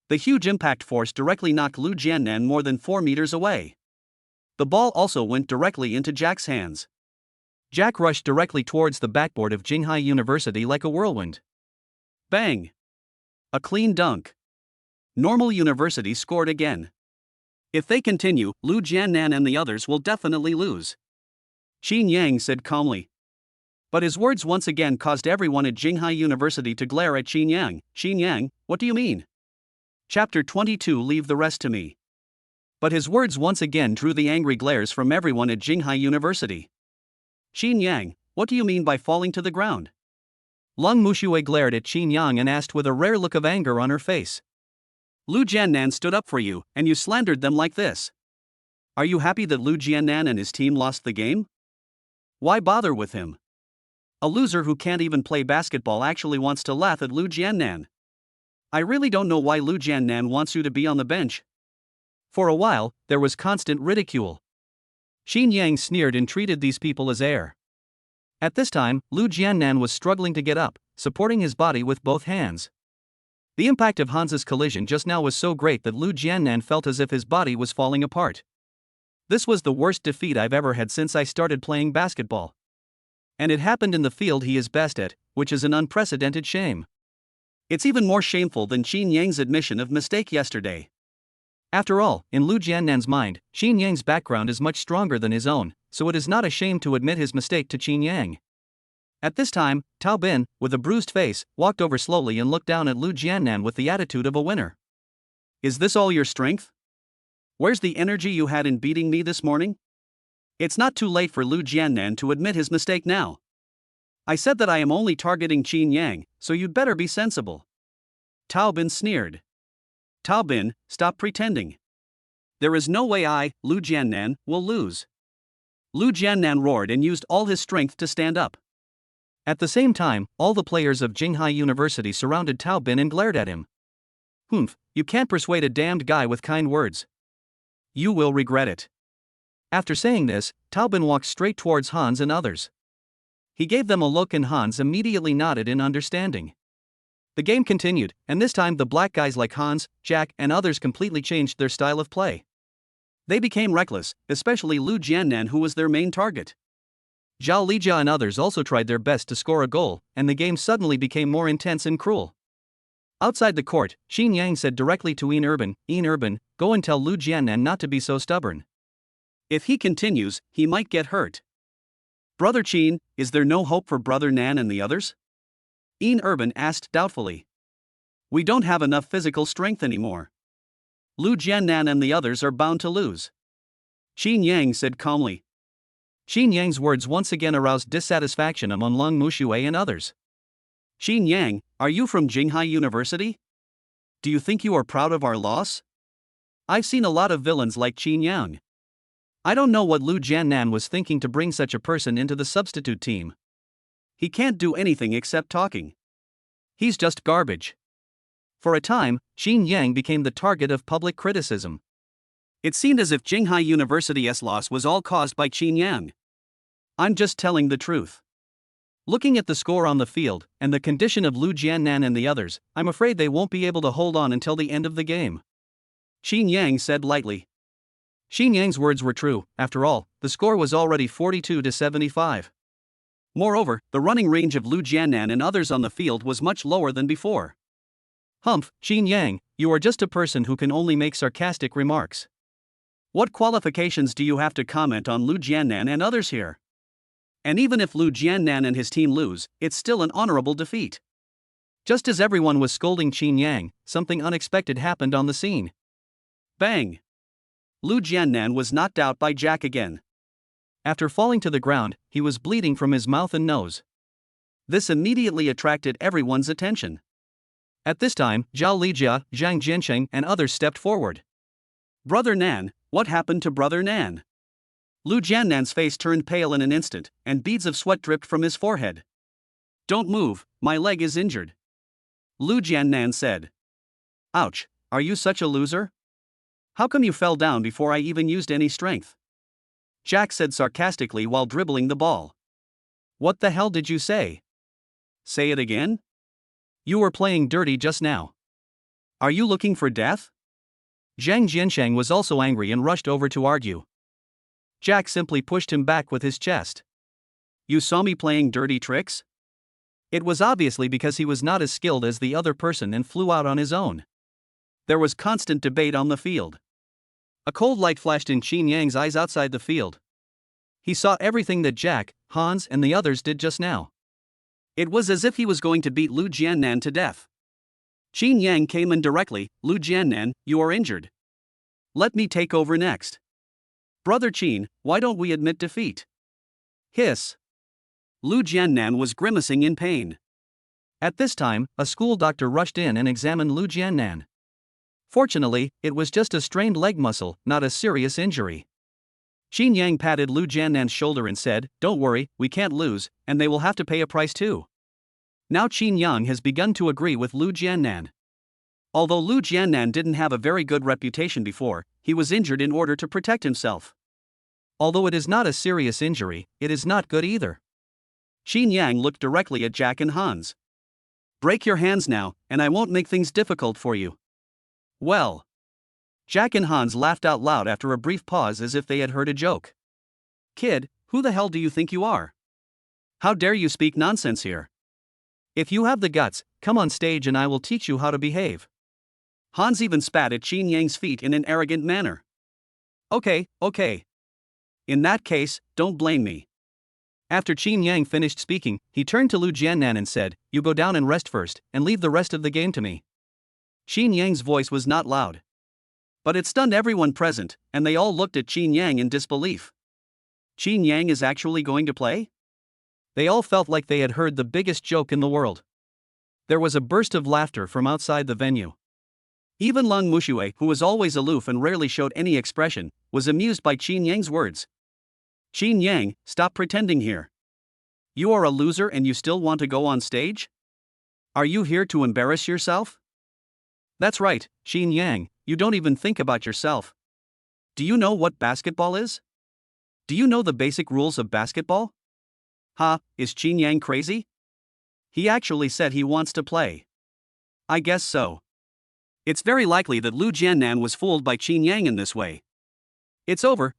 The huge impact force directly knocked Lu Jiannan more than 4 meters away. The ball also went directly into Jack's hands. Jack rushed directly towards the backboard of Jinghai University like a whirlwind. Bang! A clean dunk. Normal University scored again. If they continue, Lu Jiannan and the others will definitely lose. Chinyang said calmly. But his words once again caused everyone at Jinghai University to glare at Chinyang. "Chinyang, what do you mean?" Chapter 22. Leave the rest to me. But his words once again drew the angry glares from everyone at Jinghai University. "Chinyang, what do you mean by falling to the ground?" Lung Muxue glared at Chinyang and asked with a rare look of anger on her face. "Lu Jiannan stood up for you, and you slandered them like this. Are you happy that Lu Jiannan and his team lost the game? Why bother with him? A loser who can't even play basketball actually wants to laugh at Lu Jiannan. I really don't know why Lu Jiannan wants you to be on the bench." For a while, there was constant ridicule. Chinyang sneered and treated these people as air. At this time, Lu Jiannan was struggling to get up, supporting his body with both hands. The impact of Hans's collision just now was so great that Lu Jiannan felt as if his body was falling apart. This was the worst defeat I've ever had since I started playing basketball. And it happened in the field he is best at, which is an unprecedented shame. It's even more shameful than Chinyang's admission of mistake yesterday. After all, in Lu Jiannan's mind, Chinyang's background is much stronger than his own, so it is not a shame to admit his mistake to Chinyang. At this time, Tao Bin, with a bruised face, walked over slowly and looked down at Lu Jiannan with the attitude of a winner. "Is this all your strength? Where's the energy you had in beating me this morning?" It's not too late for Lu Jiannan to admit his mistake now. "I said that I am only targeting Chinyang, so you'd better be sensible." Tao Bin sneered. "Tao Bin, stop pretending. There is no way I, Lu Jiannan, will lose." Lu Jiannan roared and used all his strength to stand up. At the same time, all the players of Jinghai University surrounded Tao Bin and glared at him. "Humph, you can't persuade a damned guy with kind words. You will regret it." After saying this, Tao Bin walked straight towards Hans and others. He gave them a look and Hans immediately nodded in understanding. The game continued, and this time the black guys like Hans, Jack, and others completely changed their style of play. They became reckless, especially Lu Jiannan, who was their main target. Zhao Lijia and others also tried their best to score a goal, and the game suddenly became more intense and cruel. Outside the court, Chinyang said directly to Yin Urban, "Go and tell Lu Jiannan not to be so stubborn. If he continues, he might get hurt." "Brother Chin, is there no hope for Brother Nan and the others?" Yin Urban asked doubtfully. "We don't have enough physical strength anymore. Lu Jiannan and the others are bound to lose." Chinyang said calmly. Chinyang's words once again aroused dissatisfaction among Lung Muxue and others. "Chinyang, Are you from Jinghai University? Do you think you are proud of our loss? I've seen a lot of villains like Chinyang. I don't know what Lu Jiannan was thinking to bring such a person into the substitute team. He can't do anything except talking. He's just garbage. For a time, Chinyang became the target of public criticism. It seemed as if Jinghai University's loss was all caused by Chinyang. I'm just telling the truth. Looking at the score on the field, and the condition of Lu Jiannan and the others, I'm afraid they won't be able to hold on until the end of the game. Chinyang said lightly. Chinyang's words were true. After all, the score was already 42-75. Moreover, the running range of Lu Jiannan and others on the field was much lower than before. Humph, Chinyang, you are just a person who can only make sarcastic remarks. What qualifications do you have to comment on Lu Jiannan and others here? And even if Lu Jiannan and his team lose, it's still an honorable defeat. Just as everyone was scolding Chinyang, something unexpected happened on the scene. Bang! Lu Jiannan was knocked out by Jack again. After falling to the ground, he was bleeding from his mouth and nose. This immediately attracted everyone's attention. At this time, Zhao Lijia, Zhang Jiansheng, and others stepped forward. Brother Nan, what happened to Brother Nan? Lu Jiannan's face turned pale in an instant, and beads of sweat dripped from his forehead. Don't move, my leg is injured. Lu Jiannan said. Ouch, are you such a loser? How come you fell down before I even used any strength? Jack said sarcastically while dribbling the ball. What the hell did you say? Say it again? You were playing dirty just now. Are you looking for death? Zhang Jiansheng was also angry and rushed over to argue. Jack simply pushed him back with his chest. You saw me playing dirty tricks? It was obviously because he was not as skilled as the other person and flew out on his own. There was constant debate on the field. A cold light flashed in Chinyang's eyes outside the field. He saw everything that Jack, Hans, and the others did just now. It was as if he was going to beat Lu Jiannan to death. Chinyang came in directly. Lu Jiannan, you are injured. Let me take over next. Brother Chin, why don't we admit defeat? Hiss. Lu Jiannan was grimacing in pain. At this time, a school doctor rushed in and examined Lu Jiannan. Fortunately, it was just a strained leg muscle, not a serious injury. Chinyang patted Lu Jiannan's shoulder and said, Don't worry, we can't lose, and they will have to pay a price too. Now Chinyang has begun to agree with Lu Jiannan. Although Lu Jiannan didn't have a very good reputation before, he was injured in order to protect himself. Although it is not a serious injury, it is not good either. Chinyang looked directly at Jack and Hans. Break your hands now, and I won't make things difficult for you. Well. Jack and Hans laughed out loud after a brief pause as if they had heard a joke. Kid, who the hell do you think you are? How dare you speak nonsense here? If you have the guts, come on stage and I will teach you how to behave. Hans even spat at Chinyang's feet in an arrogant manner. Okay. In that case, don't blame me. After Chinyang finished speaking, he turned to Lu Jiannan and said, You go down and rest first, and leave the rest of the game to me. Chinyang's voice was not loud. But it stunned everyone present, and they all looked at Chinyang in disbelief. Chinyang is actually going to play? They all felt like they had heard the biggest joke in the world. There was a burst of laughter from outside the venue. Even Lung Mushue, who was always aloof and rarely showed any expression, was amused by Chinyang's words. Chinyang, stop pretending here. You are a loser and you still want to go on stage? Are you here to embarrass yourself? That's right, Chinyang, you don't even think about yourself. Do you know what basketball is? Do you know the basic rules of basketball? Is Chinyang crazy? He actually said he wants to play. I guess so. It's very likely that Lu Jiannan was fooled by Chinyang in this way. It's over.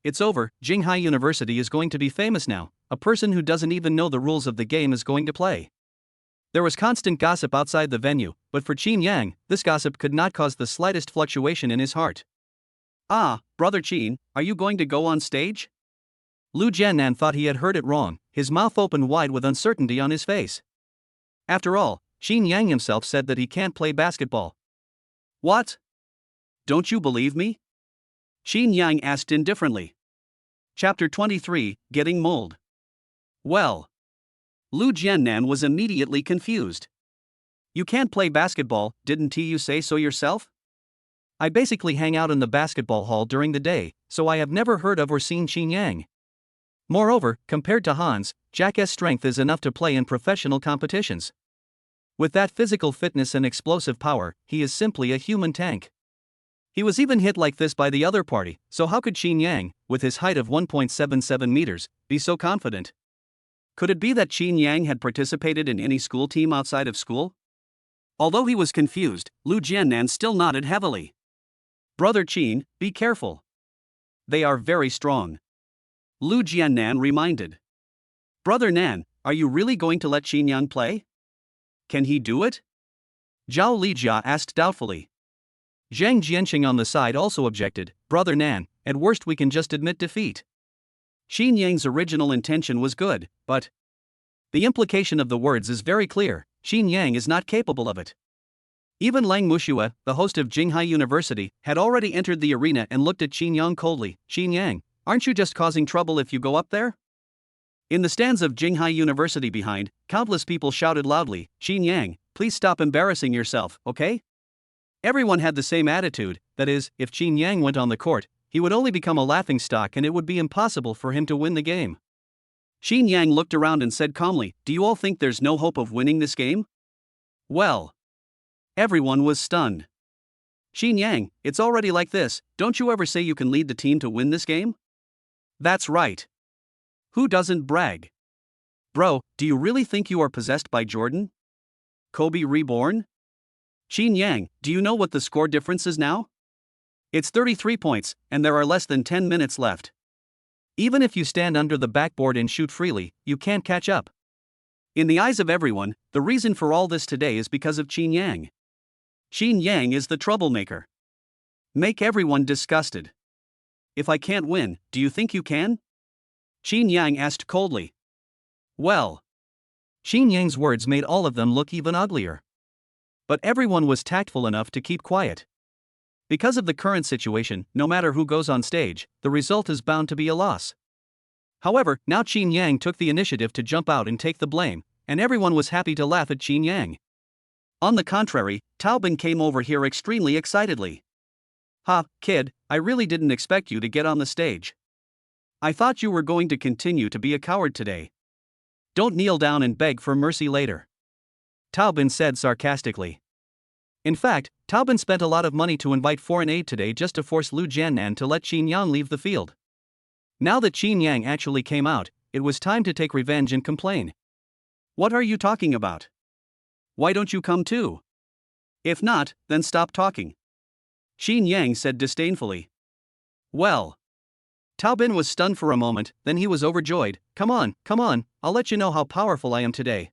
Jinghai University is going to be famous now. A person who doesn't even know the rules of the game is going to play. There was constant gossip outside the venue, but for Chinyang, this gossip could not cause the slightest fluctuation in his heart. Brother Chin, are you going to go on stage? Lu Jiannan thought he had heard it wrong, his mouth opened wide with uncertainty on his face. After all, Chinyang himself said that he can't play basketball. What? Don't you believe me? Chinyang asked indifferently. Chapter 23, Getting Mold. Well. Lu Jiannan was immediately confused. You can't play basketball, didn't you say so yourself? I basically hang out in the basketball hall during the day, so I have never heard of or seen Chinyang. Moreover, compared to Hans, Jack's strength is enough to play in professional competitions. With that physical fitness and explosive power, he is simply a human tank. He was even hit like this by the other party, so how could Chinyang, with his height of 1.77 meters, be so confident? Could it be that Chinyang had participated in any school team outside of school? Although he was confused, Lu Jiannan still nodded heavily. Brother Chin, be careful. They are very strong. Lu Jiannan reminded. Brother Nan, are you really going to let Chinyang play? Can he do it? Zhao Lijia asked doubtfully. Zhang Jianqing on the side also objected. Brother Nan, at worst we can just admit defeat. Chinyang's original intention was good, but the implication of the words is very clear. Chinyang is not capable of it. Even Lang Mushua, the host of Jinghai University, had already entered the arena and looked at Chinyang coldly. Chinyang, aren't you just causing trouble if you go up there? In the stands of Jinghai University behind, countless people shouted loudly, Chinyang, please stop embarrassing yourself, okay? Everyone had the same attitude, that is, if Chinyang went on the court, he would only become a laughingstock and it would be impossible for him to win the game. Chinyang looked around and said calmly, do you all think there's no hope of winning this game? Well. Everyone was stunned. Chinyang, it's already like this, don't you ever say you can lead the team to win this game? That's right. Who doesn't brag? Bro, do you really think you are possessed by Jordan? Kobe reborn? Chinyang, do you know what the score difference is now? It's 33 points, and there are less than 10 minutes left. Even if you stand under the backboard and shoot freely, you can't catch up. In the eyes of everyone, the reason for all this today is because of Chinyang. Chinyang is the troublemaker. Make everyone disgusted. If I can't win, do you think you can? Chinyang asked coldly. Well. Chinyang's words made all of them look even uglier. But everyone was tactful enough to keep quiet. Because of the current situation, no matter who goes on stage, the result is bound to be a loss. However, now Chinyang took the initiative to jump out and take the blame, and everyone was happy to laugh at Chinyang. On the contrary, Taobin came over here extremely excitedly. Ha, kid, I really didn't expect you to get on the stage. I thought you were going to continue to be a coward today. Don't kneel down and beg for mercy later. Taobin said sarcastically. In fact, Taobin spent a lot of money to invite foreign aid today just to force Lu Jiannan to let Chinyang leave the field. Now that Chinyang actually came out, it was time to take revenge and complain. What are you talking about? Why don't you come too? If not, then stop talking. Chinyang said disdainfully. Well. Taobin was stunned for a moment, then he was overjoyed. Come on, I'll let you know how powerful I am today.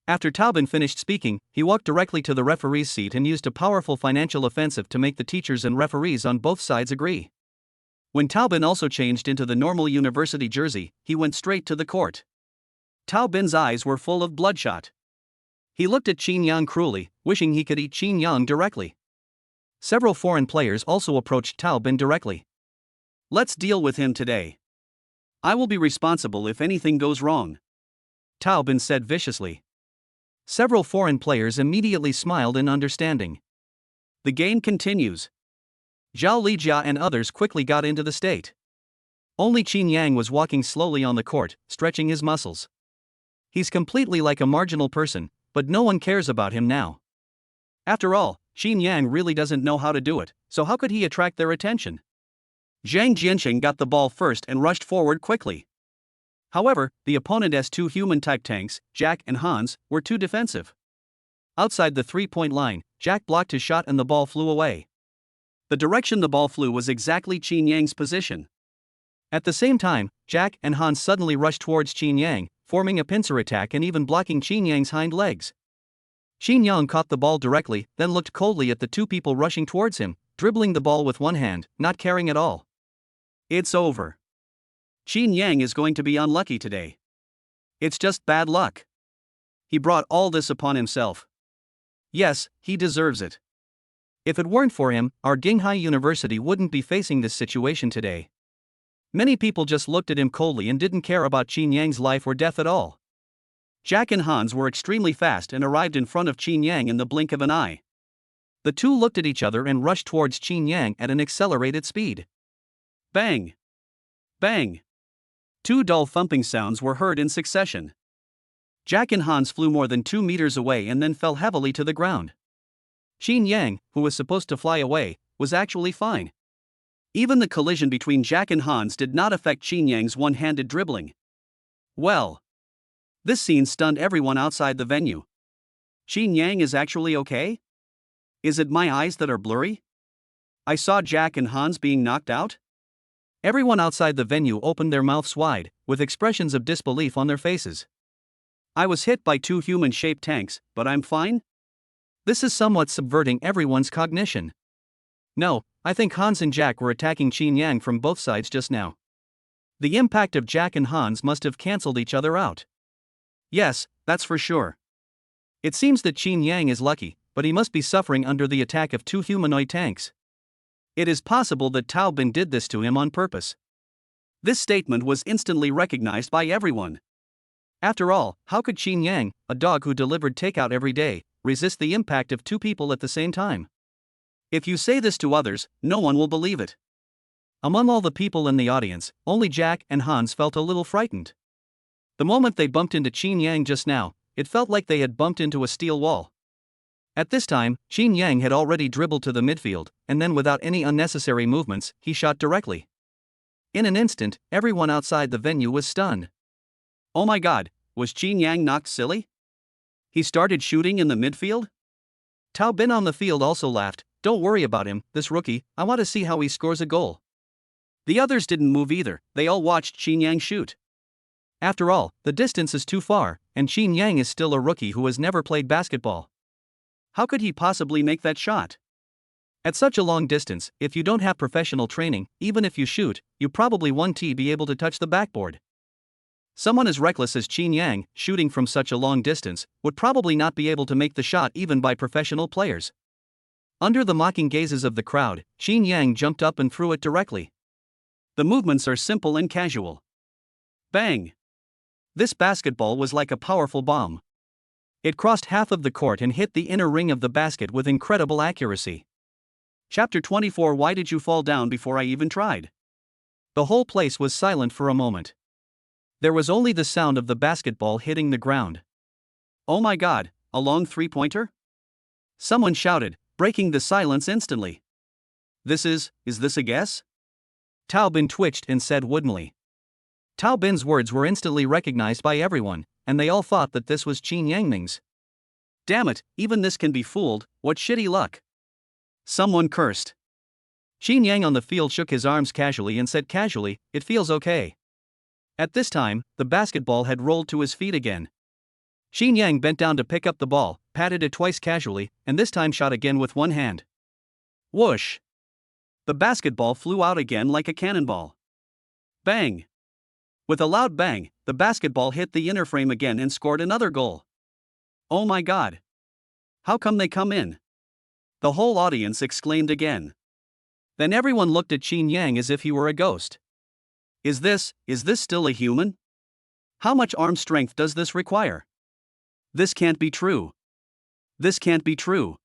After Taobin finished speaking, he walked directly to the referee's seat and used a powerful financial offensive to make the teachers and referees on both sides agree. When Taobin also changed into the normal university jersey, he went straight to the court. Taobin's eyes were full of bloodshot. He looked at Chinyang cruelly, wishing he could eat Chinyang directly. Several foreign players also approached Taobin directly. Let's deal with him today. I will be responsible if anything goes wrong. Taobin said viciously. Several foreign players immediately smiled in understanding. The game continues. Zhao Lijia and others quickly got into the state. Only Chinyang was walking slowly on the court, stretching his muscles. He's completely like a marginal person, but no one cares about him now. After all, Chinyang really doesn't know how to do it, so how could he attract their attention? Zhang Jianqing got the ball first and rushed forward quickly. However, the opponent's two human-type tanks, Jack and Hans, were too defensive. Outside the three-point line, Jack blocked his shot and the ball flew away. The direction the ball flew was exactly Chinyang's position. At the same time, Jack and Hans suddenly rushed towards Chinyang, forming a pincer attack and even blocking Chinyang's hind legs. Chinyang caught the ball directly, then looked coldly at the two people rushing towards him, dribbling the ball with one hand, not caring at all. It's over. Chinyang is going to be unlucky today. It's just bad luck. He brought all this upon himself. Yes, he deserves it. If it weren't for him, our Jinghai University wouldn't be facing this situation today. Many people just looked at him coldly and didn't care about Chinyang's life or death at all. Jack and Hans were extremely fast and arrived in front of Chinyang in the blink of an eye. The two looked at each other and rushed towards Chinyang at an accelerated speed. Bang! Bang! Two dull thumping sounds were heard in succession. Jack and Hans flew more than 2 meters away and then fell heavily to the ground. Chinyang, who was supposed to fly away, was actually fine. Even the collision between Jack and Hans did not affect Chinyang's one-handed dribbling. Well, this scene stunned everyone outside the venue. Chinyang is actually okay? Is it my eyes that are blurry? I saw Jack and Hans being knocked out? Everyone outside the venue opened their mouths wide, with expressions of disbelief on their faces. I was hit by 2 human-shaped tanks, but I'm fine? This is somewhat subverting everyone's cognition. No, I think Hans and Jack were attacking Chinyang from both sides just now. The impact of Jack and Hans must have cancelled each other out. Yes, that's for sure. It seems that Chinyang is lucky, but he must be suffering under the attack of 2 humanoid tanks. It is possible that Tao Bin did this to him on purpose. This statement was instantly recognized by everyone. After all, how could Chinyang, a dog who delivered takeout every day, resist the impact of 2 people at the same time? If you say this to others, no one will believe it. Among all the people in the audience, only Jack and Hans felt a little frightened. The moment they bumped into Chinyang just now, it felt like they had bumped into a steel wall. At this time, Chinyang had already dribbled to the midfield, and then without any unnecessary movements, he shot directly. In an instant, everyone outside the venue was stunned. Oh my god, was Chinyang knocked silly? He started shooting in the midfield? Tao Bin on the field also laughed. Don't worry about him, this rookie, I want to see how he scores a goal. The others didn't move either, they all watched Chinyang shoot. After all, the distance is too far, and Chinyang is still a rookie who has never played basketball. How could he possibly make that shot? At such a long distance, if you don't have professional training, even if you shoot, you probably won't be able to touch the backboard. Someone as reckless as Chinyang, shooting from such a long distance, would probably not be able to make the shot even by professional players. Under the mocking gazes of the crowd, Chinyang jumped up and threw it directly. The movements are simple and casual. Bang! This basketball was like a powerful bomb. It crossed half of the court and hit the inner ring of the basket with incredible accuracy. Chapter 24. Why did you fall down before I even tried? The whole place was silent for a moment. There was only the sound of the basketball hitting the ground. Oh my god, a long 3-pointer? Someone shouted, breaking the silence instantly. Is this a guess? Tao Bin twitched and said woodenly. Tao Bin's words were instantly recognized by everyone, and they all thought that this was Chinyang's. Damn it, even this can be fooled, what shitty luck. Someone cursed. Chinyang on the field shook his arms casually and said casually, it feels okay. At this time, the basketball had rolled to his feet again. Chinyang bent down to pick up the ball, patted it twice casually, and this time shot again with one hand. Whoosh! The basketball flew out again like a cannonball. Bang! With a loud bang, the basketball hit the inner frame again and scored another goal. Oh my god! How come they come in? The whole audience exclaimed again. Then everyone looked at Chinyang as if he were a ghost. Is this still a human? How much arm strength does this require? This can't be true. This can't be true.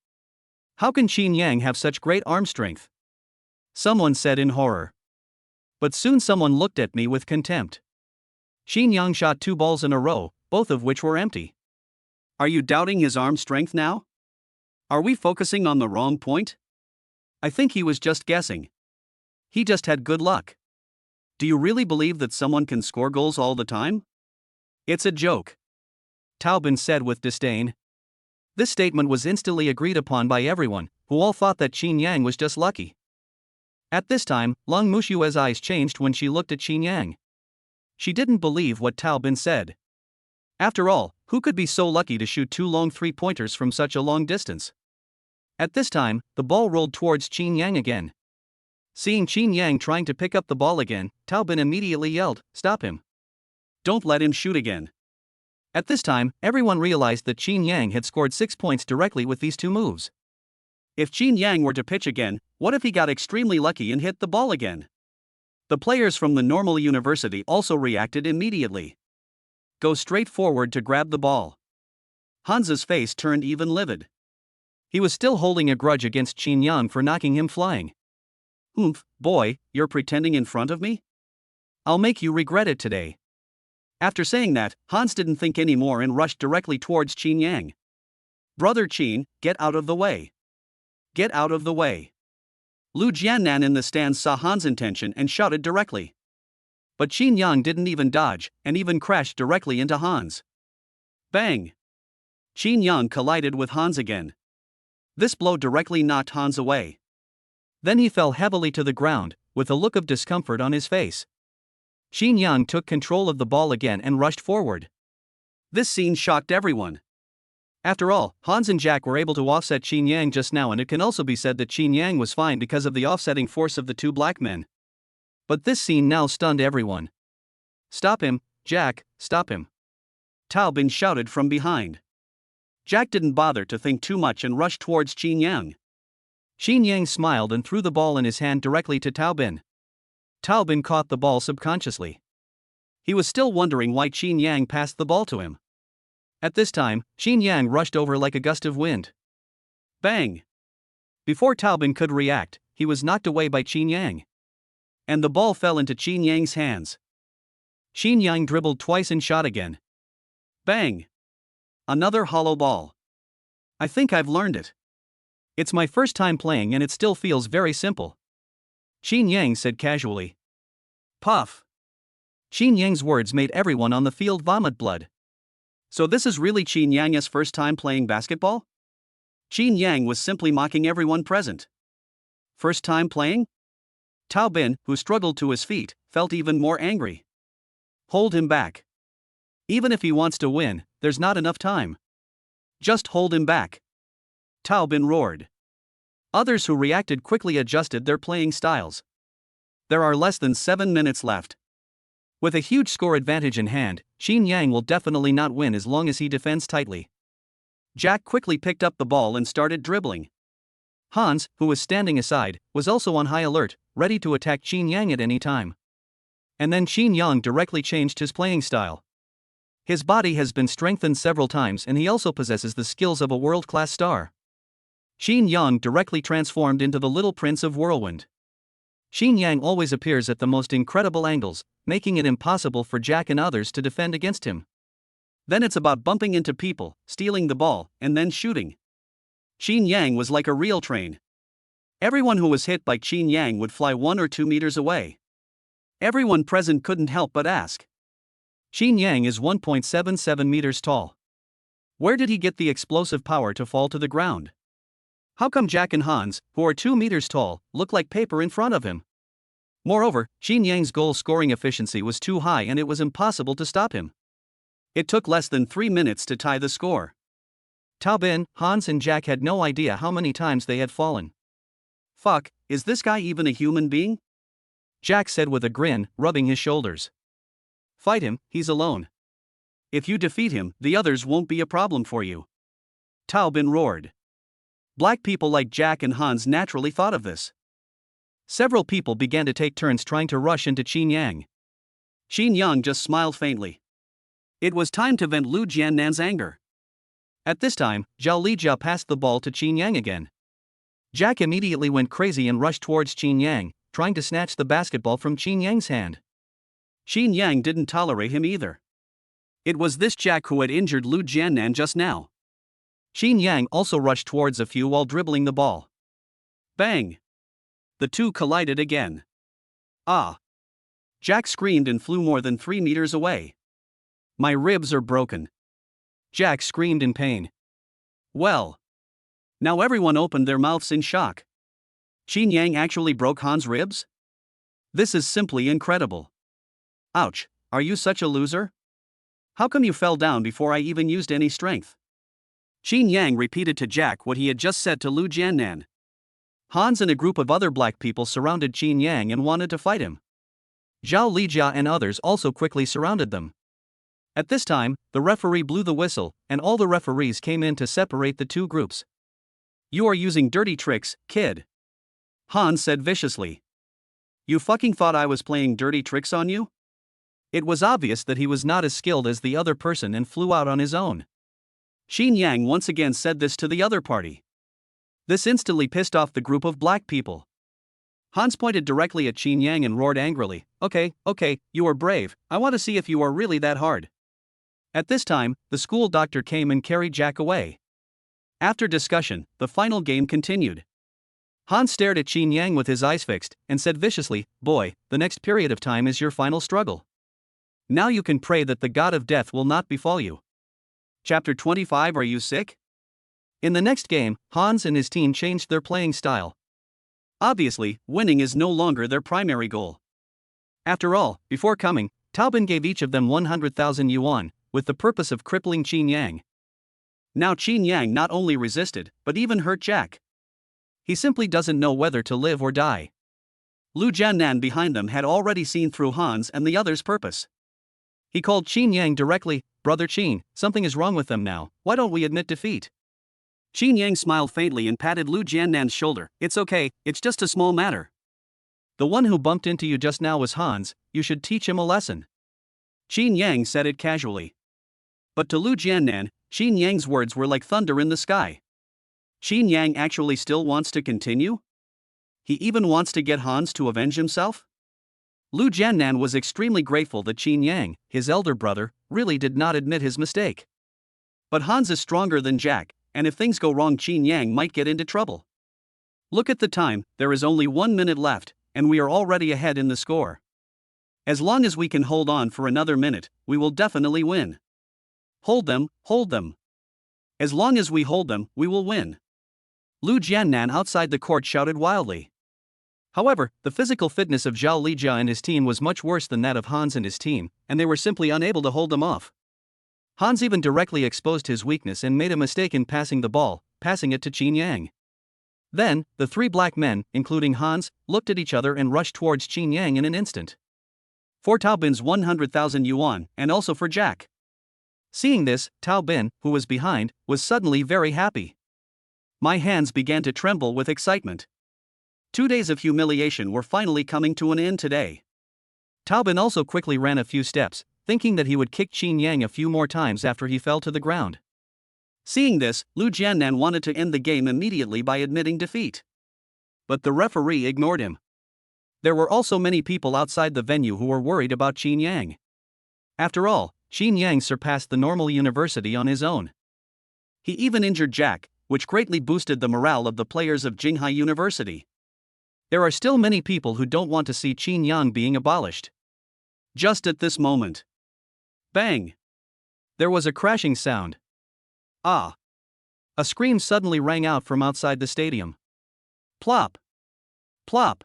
How can Chinyang have such great arm strength? Someone said in horror. But soon someone looked at me with contempt. Chinyang shot 2 balls in a row, both of which were empty. Are you doubting his arm strength now? Are we focusing on the wrong point? I think he was just guessing. He just had good luck. Do you really believe that someone can score goals all the time? It's a joke. Tao Bin said with disdain. This statement was instantly agreed upon by everyone, who all thought that Chinyang was just lucky. At this time, Long Mushue's eyes changed when she looked at Chinyang. She didn't believe what Tao Bin said. After all, who could be so lucky to shoot 2 long 3-pointers from such a long distance? At this time, the ball rolled towards Chinyang again. Seeing Chinyang trying to pick up the ball again, Tao Bin immediately yelled, "Stop him. Don't let him shoot again." At this time, everyone realized that Chinyang had scored 6 points directly with these 2 moves. If Chinyang were to pitch again, what if he got extremely lucky and hit the ball again? The players from the normal university also reacted immediately. go straight forward to grab the ball. Hans's face turned even livid. He was still holding a grudge against Chinyang for knocking him flying. Boy, you're pretending in front of me? I'll make you regret it today. After saying that, Hans didn't think anymore and rushed directly towards Chinyang. Brother Chin, get out of the way. Get out of the way. Lu Jiannan in the stands saw Hans' intention and shouted directly. But Chinyang didn't even dodge, and even crashed directly into Hans. Bang! Chinyang collided with Hans again. This blow directly knocked Hans away. Then he fell heavily to the ground, with a look of discomfort on his face. Chinyang took control of the ball again and rushed forward. This scene shocked everyone. After all, Hans and Jack were able to offset Chinyang just now, and it can also be said that Chinyang was fine because of the offsetting force of the two black men. But this scene now stunned everyone. Stop him, Jack, stop him. Tao Bin shouted from behind. Jack didn't bother to think too much and rushed towards Chinyang. Chinyang smiled and threw the ball in his hand directly to Tao Bin. Tao Bin caught the ball subconsciously. He was still wondering why Chinyang passed the ball to him. At this time, Chinyang rushed over like a gust of wind. Bang! Before Tao Bin could react, he was knocked away by Chinyang. And the ball fell into Chinyang's hands. Chinyang dribbled twice and shot again. Bang! Another hollow ball. I think I've learned it. It's my first time playing and it still feels very simple. Chinyang said casually. Puff. Chinyang's words made everyone on the field vomit blood. So this is really Chinyang's first time playing basketball? Chinyang was simply mocking everyone present. First time playing? Tao Bin, who struggled to his feet, felt even more angry. Hold him back. Even if he wants to win, there's not enough time. Just hold him back. Tao Bin roared. Others who reacted quickly adjusted their playing styles. There are less than 7 minutes left. With a huge score advantage in hand, Chinyang will definitely not win as long as he defends tightly. Jack quickly picked up the ball and started dribbling. Hans, who was standing aside, was also on high alert, ready to attack Chinyang at any time. And then Chinyang directly changed his playing style. His body has been strengthened several times and he also possesses the skills of a world-class star. Chinyang directly transformed into the Little Prince of Whirlwind. Chinyang always appears at the most incredible angles, making it impossible for Jack and others to defend against him. Then it's about bumping into people, stealing the ball, and then shooting. Chinyang was like a real train. Everyone who was hit by Chinyang would fly 1 or 2 meters away. Everyone present couldn't help but ask. Chinyang is 1.77 meters tall. Where did he get the explosive power to fall to the ground? How come Jack and Hans, who are 2 meters tall, look like paper in front of him? Moreover, Chinyang's goal-scoring efficiency was too high and it was impossible to stop him. It took less than 3 minutes to tie the score. Tao Bin, Hans and Jack had no idea how many times they had fallen. Fuck, is this guy even a human being? Jack said with a grin, rubbing his shoulders. Fight him, he's alone. If you defeat him, the others won't be a problem for you. Tao Bin roared. Black people like Jack and Hans naturally thought of this. Several people began to take turns trying to rush into Chinyang. Chinyang just smiled faintly. It was time to vent Lu Jiannan's anger. At this time, Zhao Lijia passed the ball to Chinyang again. Jack immediately went crazy and rushed towards Chinyang, trying to snatch the basketball from Chinyang's hand. Chinyang didn't tolerate him either. It was this Jack who had injured Lu Jiannan just now. Chinyang also rushed towards a few while dribbling the ball. Bang! The two collided again. Ah! Jack screamed and flew more than 3 meters away. My ribs are broken. Jack screamed in pain. Well. Now everyone opened their mouths in shock. Chinyang actually broke Hans' ribs? This is simply incredible. Ouch, are you such a loser? How come you fell down before I even used any strength? Chinyang repeated to Jack what he had just said to Lu Jiannan. Hans and a group of other black people surrounded Chinyang and wanted to fight him. Zhao Lijia and others also quickly surrounded them. At this time, the referee blew the whistle, and all the referees came in to separate the two groups. You are using dirty tricks, kid. Hans said viciously. You fucking thought I was playing dirty tricks on you? It was obvious that he was not as skilled as the other person and flew out on his own. Chinyang once again said this to the other party. This instantly pissed off the group of black people. Hans pointed directly at Chinyang and roared angrily, Okay, you are brave, I want to see if you are really that hard. At this time, the school doctor came and carried Jack away. After discussion, the final game continued. Hans stared at Chinyang with his eyes fixed, and said viciously, Boy, the next period of time is your final struggle. Now you can pray that the god of death will not befall you. Chapter 25 Are you sick? In the next game, Hans and his team changed their playing style. Obviously, winning is no longer their primary goal. After all, before coming, Taobin gave each of them 100,000 yuan, with the purpose of crippling Chinyang. Now Chinyang not only resisted, but even hurt Jack. He simply doesn't know whether to live or die. Lu Jiannan behind them had already seen through Hans and the others' purpose. He called Chinyang directly, Brother Chin, something is wrong with them now, why don't we admit defeat? Chinyang smiled faintly and patted Lu Jiannan's shoulder, It's okay, it's just a small matter. The one who bumped into you just now was Hans, you should teach him a lesson. Chinyang said it casually. But to Lu Jiannan, Chinyang's words were like thunder in the sky. Chinyang actually still wants to continue? He even wants to get Hans to avenge himself? Lu Jiannan was extremely grateful that Chinyang, his elder brother, really did not admit his mistake. But Hans is stronger than Jack, and if things go wrong Chinyang might get into trouble. Look at the time, there is only 1 minute left, and we are already ahead in the score. As long as we can hold on for another minute, we will definitely win. Hold them, hold them. As long as we hold them, we will win. Lu Jiannan outside the court shouted wildly. However, the physical fitness of Zhao Lijia and his team was much worse than that of Hans and his team, and they were simply unable to hold them off. Hans even directly exposed his weakness and made a mistake in passing the ball, passing it to Chinyang. Then, the three black men, including Hans, looked at each other and rushed towards Chinyang in an instant. For Taobin's 100,000 yuan, and also for Jack. Seeing this, Taobin, who was behind, was suddenly very happy. My hands began to tremble with excitement. 2 days of humiliation were finally coming to an end today. Taobin also quickly ran a few steps, thinking that he would kick Chinyang a few more times after he fell to the ground. Seeing this, Lu Jiannan wanted to end the game immediately by admitting defeat. But the referee ignored him. There were also many people outside the venue who were worried about Chinyang. After all, Chinyang surpassed the normal university on his own. He even injured Jack, which greatly boosted the morale of the players of Jinghai University. There are still many people who don't want to see Chinyang being abolished. Just at this moment. Bang! There was a crashing sound. Ah! A scream suddenly rang out from outside the stadium. Plop! Plop!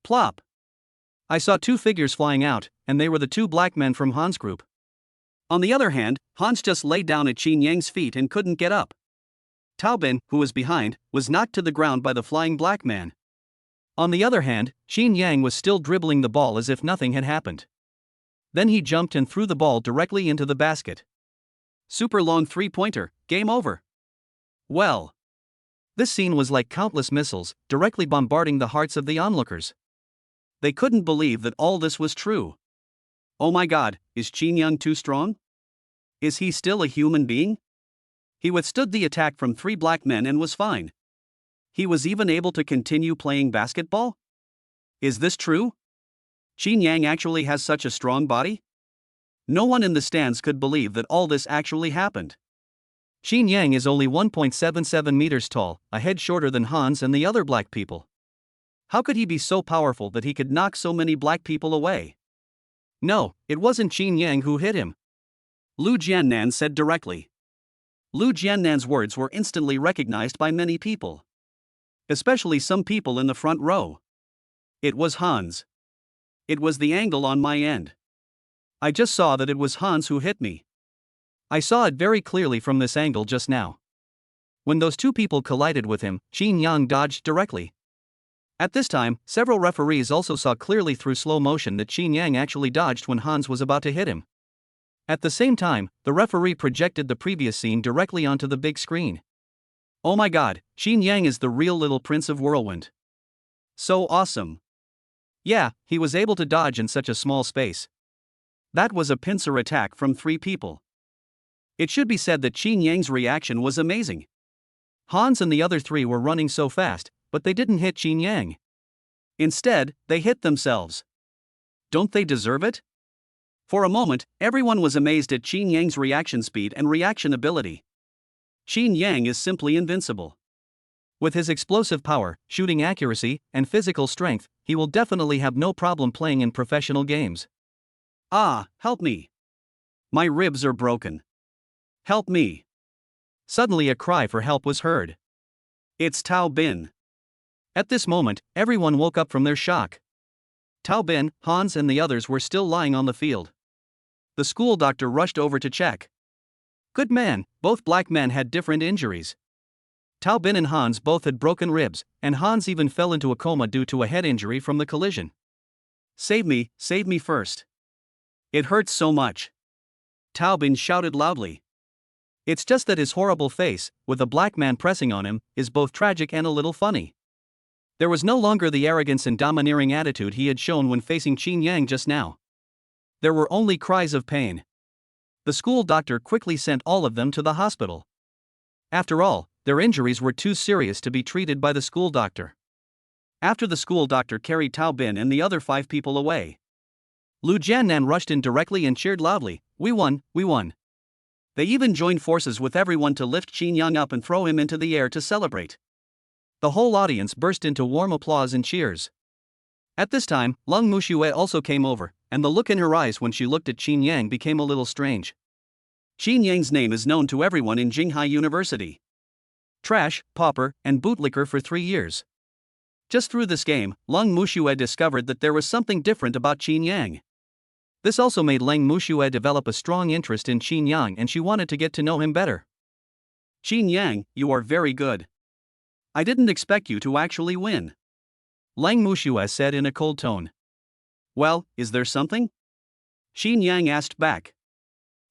Plop! I saw 2 figures flying out, and they were the 2 black men from Hans' group. On the other hand, Hans just lay down at Chinyang's feet and couldn't get up. Taobin, who was behind, was knocked to the ground by the flying black man. On the other hand, Chinyang was still dribbling the ball as if nothing had happened. Then he jumped and threw the ball directly into the basket. Super long 3-pointer, game over. Well. This scene was like countless missiles, directly bombarding the hearts of the onlookers. They couldn't believe that all this was true. Oh my god, is Chinyang too strong? Is he still a human being? He withstood the attack from 3 black men and was fine. He was even able to continue playing basketball? Is this true? Chinyang actually has such a strong body? No one in the stands could believe that all this actually happened. Chinyang is only 1.77 meters tall, a head shorter than Hans and the other black people. How could he be so powerful that he could knock so many black people away? No, it wasn't Chinyang who hit him. Lu Jiannan said directly. Lu Jiannan's words were instantly recognized by many people. Especially some people in the front row. It was Hans. It was the angle on my end. I just saw that it was Hans who hit me. I saw it very clearly from this angle just now. When those 2 people collided with him, Chinyang dodged directly. At this time, several referees also saw clearly through slow motion that Chinyang actually dodged when Hans was about to hit him. At the same time, the referee projected the previous scene directly onto the big screen. Oh my god, Chinyang is the real little prince of Whirlwind. So awesome. Yeah, he was able to dodge in such a small space. That was a pincer attack from 3 people. It should be said that Chinyang's reaction was amazing. Hans and the other 3 were running so fast, but they didn't hit Chinyang. Instead, they hit themselves. Don't they deserve it? For a moment, everyone was amazed at Chinyang's reaction speed and reaction ability. Chinyang is simply invincible. With his explosive power, shooting accuracy, and physical strength, he will definitely have no problem playing in professional games. Ah, help me. My ribs are broken. Help me. Suddenly a cry for help was heard. It's Tao Bin. At this moment, everyone woke up from their shock. Tao Bin, Hans and the others were still lying on the field. The school doctor rushed over to check. Good man, both black men had different injuries. Tao Bin and Hans both had broken ribs, and Hans even fell into a coma due to a head injury from the collision. Save me first. It hurts so much. Tao Bin shouted loudly. It's just that his horrible face, with a black man pressing on him, is both tragic and a little funny. There was no longer the arrogance and domineering attitude he had shown when facing Chinyang just now. There were only cries of pain. The school doctor quickly sent all of them to the hospital. After all, their injuries were too serious to be treated by the school doctor. After the school doctor carried Tao Bin and the other 5 people away, Lu Jiannan rushed in directly and cheered loudly, "We won, we won." They even joined forces with everyone to lift Chinyang up and throw him into the air to celebrate. The whole audience burst into warm applause and cheers. At this time, Lung Muxue also came over, and the look in her eyes when she looked at Chinyang became a little strange. Chinyang's name is known to everyone in Jinghai University. Trash, pauper, and bootlicker for 3 years. Just through this game, Lung Muxue discovered that there was something different about Chinyang. This also made Leng Muxue develop a strong interest in Chinyang and she wanted to get to know him better. Chinyang, you are very good. I didn't expect you to actually win. Leng Muxue said in a cold tone. Well, is there something? Chinyang asked back.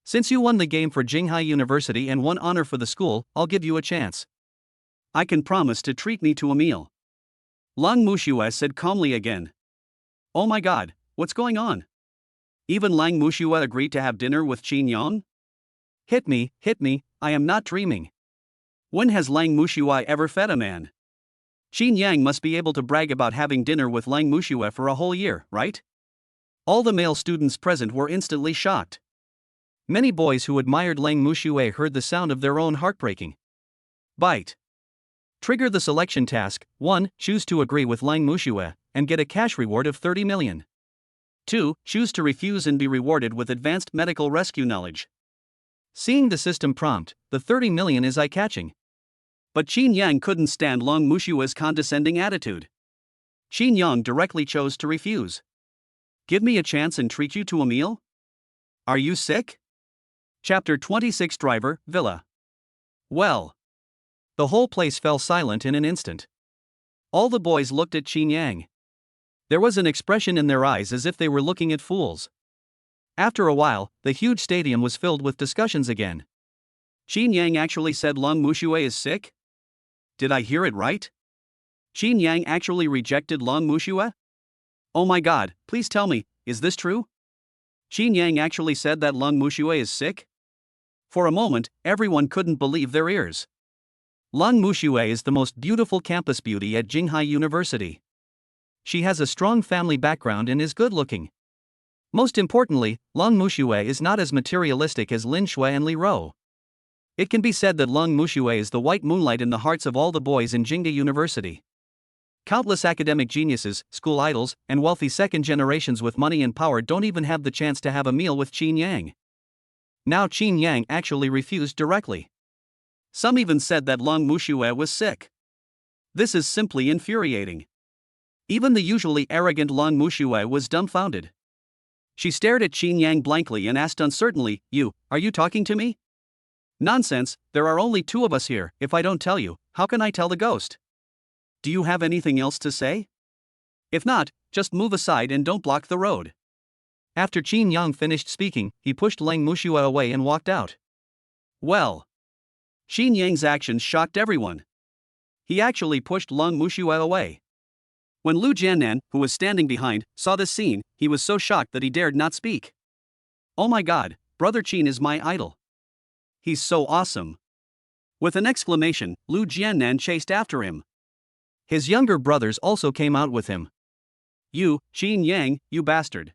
Since you won the game for Jinghai University and won honor for the school, I'll give you a chance. I can promise to treat me to a meal. Leng Muxue said calmly again. Oh my god, what's going on? Even Leng Muxue agreed to have dinner with Chinyang? Hit me, I am not dreaming. When has Leng Muxue ever fed a man? Chinyang must be able to brag about having dinner with Leng Muxue for a whole year, right? All the male students present were instantly shocked. Many boys who admired Leng Muxue heard the sound of their own heartbreaking. Bite. Trigger the selection task. 1. Choose to agree with Leng Muxue and get a cash reward of 30 million. 2. Choose to refuse and be rewarded with advanced medical rescue knowledge. Seeing the system prompt, the 30 million is eye-catching. But Chinyang couldn't stand Leng Muxue's condescending attitude. Chinyang directly chose to refuse. Give me a chance and treat you to a meal? Are you sick? Chapter 26 Driver, Villa. Well. The whole place fell silent in an instant. All the boys looked at Chinyang. There was an expression in their eyes as if they were looking at fools. After a while, the huge stadium was filled with discussions again. Chinyang actually said Leng Muxue is sick? Did I hear it right? Chinyang actually rejected Leng Muxue? Oh my god, please tell me, is this true? Chinyang actually said that Leng Muxue is sick? For a moment, everyone couldn't believe their ears. Leng Muxue is the most beautiful campus beauty at Jinghai University. She has a strong family background and is good-looking. Most importantly, Leng Muxue is not as materialistic as Lin Shui and Li Ro. It can be said that Leng Muxue is the white moonlight in the hearts of all the boys in Jinghai University. Countless academic geniuses, school idols, and wealthy second generations with money and power don't even have the chance to have a meal with Chinyang. Now Chinyang actually refused directly. Some even said that Leng Muxue was sick. This is simply infuriating. Even the usually arrogant Leng Muxue was dumbfounded. She stared at Chinyang blankly and asked uncertainly, are you talking to me? Nonsense, there are only 2 of us here. If I don't tell you, how can I tell the ghost? Do you have anything else to say? If not, just move aside and don't block the road. After Chinyang finished speaking, he pushed Leng Muxue away and walked out. Well. Chinyang's actions shocked everyone. He actually pushed Leng Muxue away. When Lu Jiannan, who was standing behind, saw this scene, he was so shocked that he dared not speak. Oh my god, Brother Chin is my idol. He's so awesome. With an exclamation, Lu Jiannan chased after him. His younger brothers also came out with him. You, Chinyang, you bastard.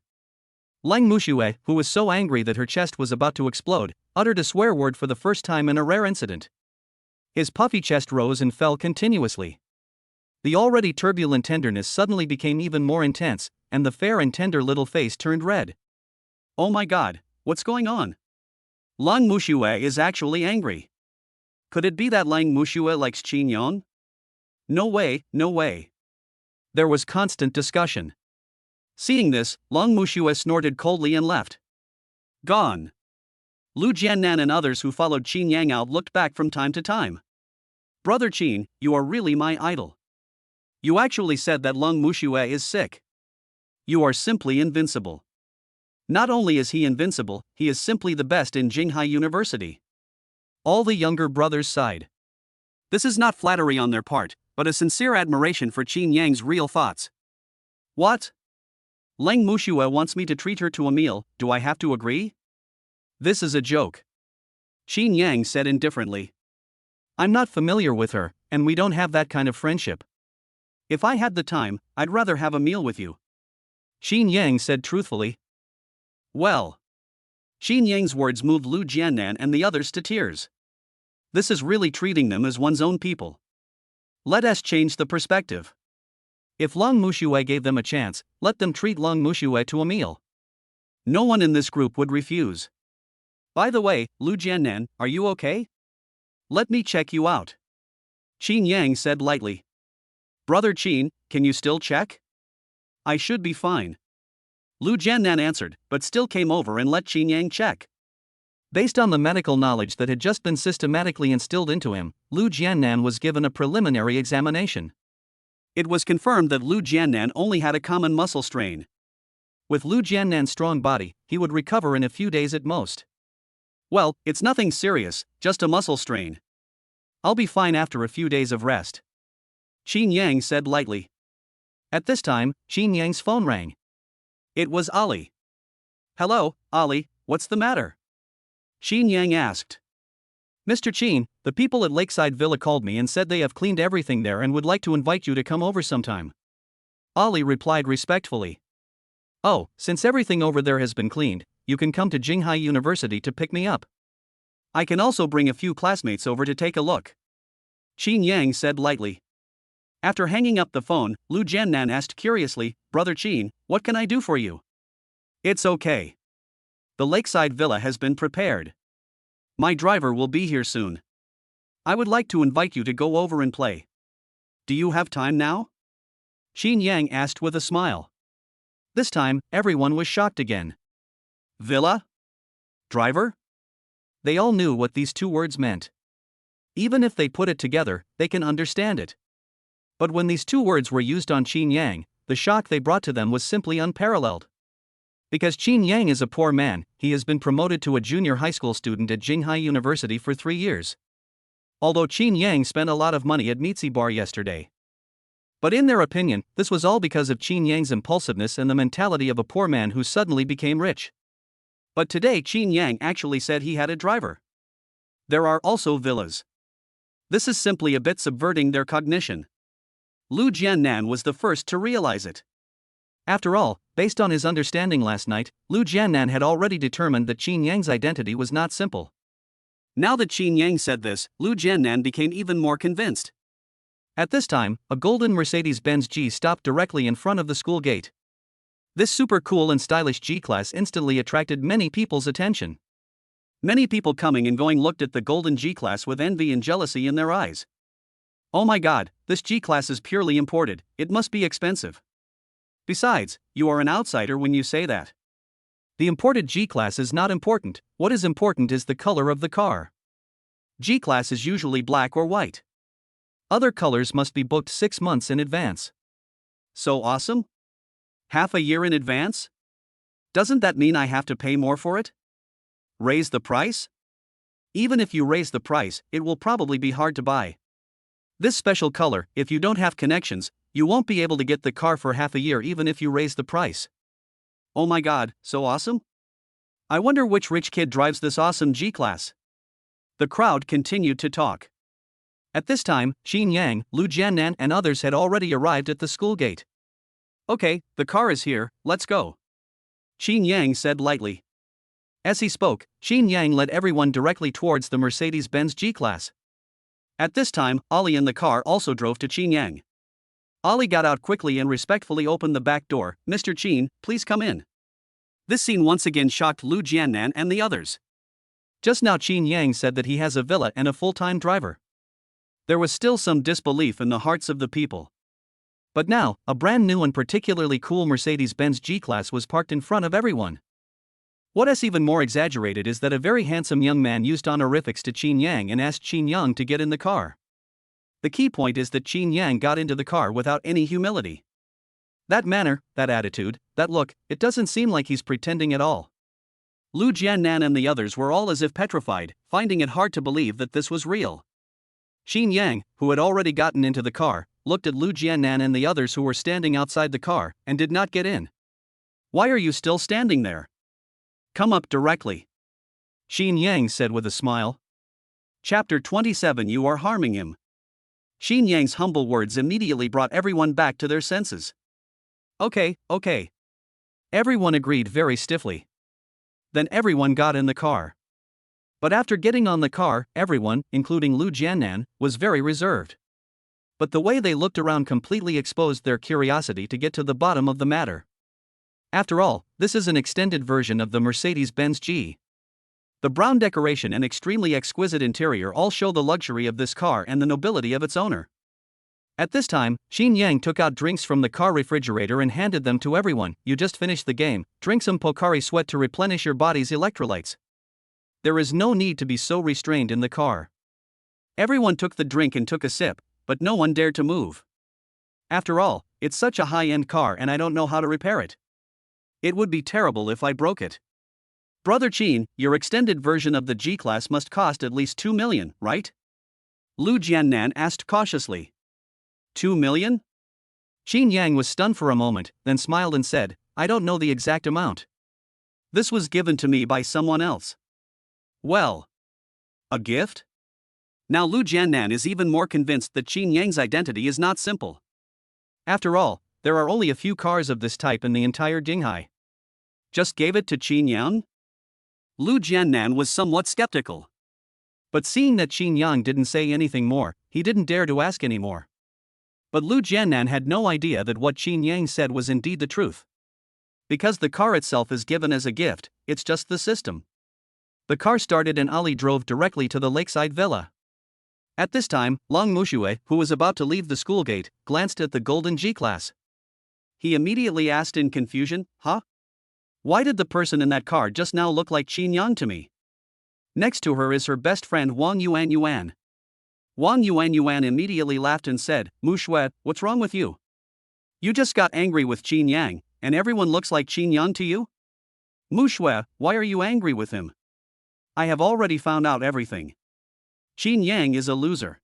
Lang Muxue, who was so angry that her chest was about to explode, uttered a swear word for the first time in a rare incident. His puffy chest rose and fell continuously. The already turbulent tenderness suddenly became even more intense, and the fair and tender little face turned red. Oh my god, what's going on? Lang Muxue is actually angry. Could it be that Lang Muxue likes Chinyang? No way, no way. There was constant discussion. Seeing this, Lang Muxue snorted coldly and left. Gone. Lu Jiannan and others who followed Chinyang out looked back from time to time. Brother Chin, you are really my idol. You actually said that Lang Muxue is sick. You are simply invincible. Not only is he invincible, he is simply the best in Jinghai University. All the younger brothers sighed. This is not flattery on their part, but a sincere admiration for Chinyang's real thoughts. What? Lang Muxue wants me to treat her to a meal, do I have to agree? This is a joke. Chinyang said indifferently. I'm not familiar with her, and we don't have that kind of friendship. If I had the time, I'd rather have a meal with you. Chinyang said truthfully. Well. Chinyang's words moved Lu Jiannan and the others to tears. This is really treating them as one's own people. Let us change the perspective. If Lang Muxue gave them a chance, let them treat Lang Muxue to a meal. No one in this group would refuse. By the way, Lu Jiannan, are you okay? Let me check you out. Chinyang said lightly. Brother Chin, can you still check? I should be fine. Lu Jiannan answered, but still came over and let Chinyang check. Based on the medical knowledge that had just been systematically instilled into him, Lu Jiannan was given a preliminary examination. It was confirmed that Lu Jiannan only had a common muscle strain. With Lu Jiannan's strong body, he would recover in a few days at most. Well, it's nothing serious, just a muscle strain. I'll be fine after a few days of rest. Chinyang said lightly. At this time, Chinyang's phone rang. It was Ali. Hello, Ali, what's the matter? Chinyang asked. Mr. Chin, the people at Lakeside Villa called me and said they have cleaned everything there and would like to invite you to come over sometime. Ali replied respectfully. Oh, since everything over there has been cleaned, you can come to Jinghai University to pick me up. I can also bring a few classmates over to take a look. Chinyang said lightly. After hanging up the phone, Lu Jiannan asked curiously, Brother Chin, what can I do for you? It's okay. The Lakeside Villa has been prepared. My driver will be here soon. I would like to invite you to go over and play. Do you have time now? Chinyang asked with a smile. This time, everyone was shocked again. Villa? Driver? They all knew what these two words meant. Even if they put it together, they can understand it. But when these two words were used on Chinyang, the shock they brought to them was simply unparalleled. Because Chinyang is a poor man, he has been promoted to a junior high school student at Jinghai University for 3 years. Although Chinyang spent a lot of money at Mitzi Bar yesterday. But in their opinion, this was all because of Chinyang's impulsiveness and the mentality of a poor man who suddenly became rich. But today Chinyang actually said he had a driver. There are also villas. This is simply a bit subverting their cognition. Lu Jiannan was the first to realize it. After all, based on his understanding last night, Lu Jiannan had already determined that Chinyang's identity was not simple. Now that Chinyang said this, Lu Jiannan became even more convinced. At this time, a golden Mercedes-Benz G stopped directly in front of the school gate. This super cool and stylish G-Class instantly attracted many people's attention. Many people coming and going looked at the golden G-Class with envy and jealousy in their eyes. Oh my god, this G-Class is purely imported, it must be expensive. Besides, you are an outsider when you say that. The imported G-Class is not important, what is important is the color of the car. G-Class is usually black or white. Other colors must be booked 6 months in advance. So awesome? Half a year in advance? Doesn't that mean I have to pay more for it? Raise the price? Even if you raise the price, it will probably be hard to buy. This special color, if you don't have connections, you won't be able to get the car for half a year even if you raise the price. Oh my god, so awesome? I wonder which rich kid drives this awesome G-Class. The crowd continued to talk. At this time, Chinyang, Lu Jiannan and others had already arrived at the school gate. Okay, the car is here, let's go. Chinyang said lightly. As he spoke, Chinyang led everyone directly towards the Mercedes-Benz G-Class. At this time, Ali in the car also drove to Chinyang. Ali got out quickly and respectfully opened the back door. Mr. Chin, please come in. This scene once again shocked Lu Jiannan and the others. Just now Chinyang said that he has a villa and a full-time driver. There was still some disbelief in the hearts of the people. But now, a brand new and particularly cool Mercedes-Benz G-Class was parked in front of everyone. What is even more exaggerated is that a very handsome young man used honorifics to Chinyang and asked Chinyang to get in the car. The key point is that Chinyang got into the car without any humility. That manner, that attitude, that look, it doesn't seem like he's pretending at all. Lu Jiannan and the others were all as if petrified, finding it hard to believe that this was real. Chinyang, who had already gotten into the car, looked at Lu Jiannan and the others who were standing outside the car, and did not get in. Why are you still standing there? Come up directly. Chinyang said with a smile. Chapter 27. You are harming him. Chinyang's humble words immediately brought everyone back to their senses. Okay. Everyone agreed very stiffly. Then everyone got in the car. But after getting on the car, everyone, including Lu Jiannan, was very reserved. But the way they looked around completely exposed their curiosity to get to the bottom of the matter. After all, this is an extended version of the Mercedes-Benz G. The brown decoration and extremely exquisite interior all show the luxury of this car and the nobility of its owner. At this time, Chinyang took out drinks from the car refrigerator and handed them to everyone. You just finished the game, drink some Pocari Sweat to replenish your body's electrolytes. There is no need to be so restrained in the car. Everyone took the drink and took a sip, but no one dared to move. After all, it's such a high-end car and I don't know how to repair it. It would be terrible if I broke it. Brother Chin, your extended version of the G-Class must cost at least 2 million, right? Lu Jiannan asked cautiously. 2 million? Chinyang was stunned for a moment, then smiled and said, I don't know the exact amount. This was given to me by someone else. Well, a gift? Now Lu Jiannan is even more convinced that Chinyang's identity is not simple. After all, there are only a few cars of this type in the entire Dinghai. Just gave it to Chinyang? Lu Jiannan was somewhat skeptical. But seeing that Chinyang didn't say anything more, he didn't dare to ask any more. But Lu Jiannan had no idea that what Chinyang said was indeed the truth. Because the car itself is given as a gift, it's just the system. The car started and Ali drove directly to the lakeside villa. At this time, Long Mushue, who was about to leave the school gate, glanced at the golden G-Class. He immediately asked in confusion, Huh? Why did the person in that car just now look like Chinyang to me? Next to her is her best friend Wang Yuan. Wang Yuan immediately laughed and said, Mushue, what's wrong with you? You just got angry with Chinyang, and everyone looks like Chinyang to you? Mushue, why are you angry with him? I have already found out everything. Chinyang is a loser.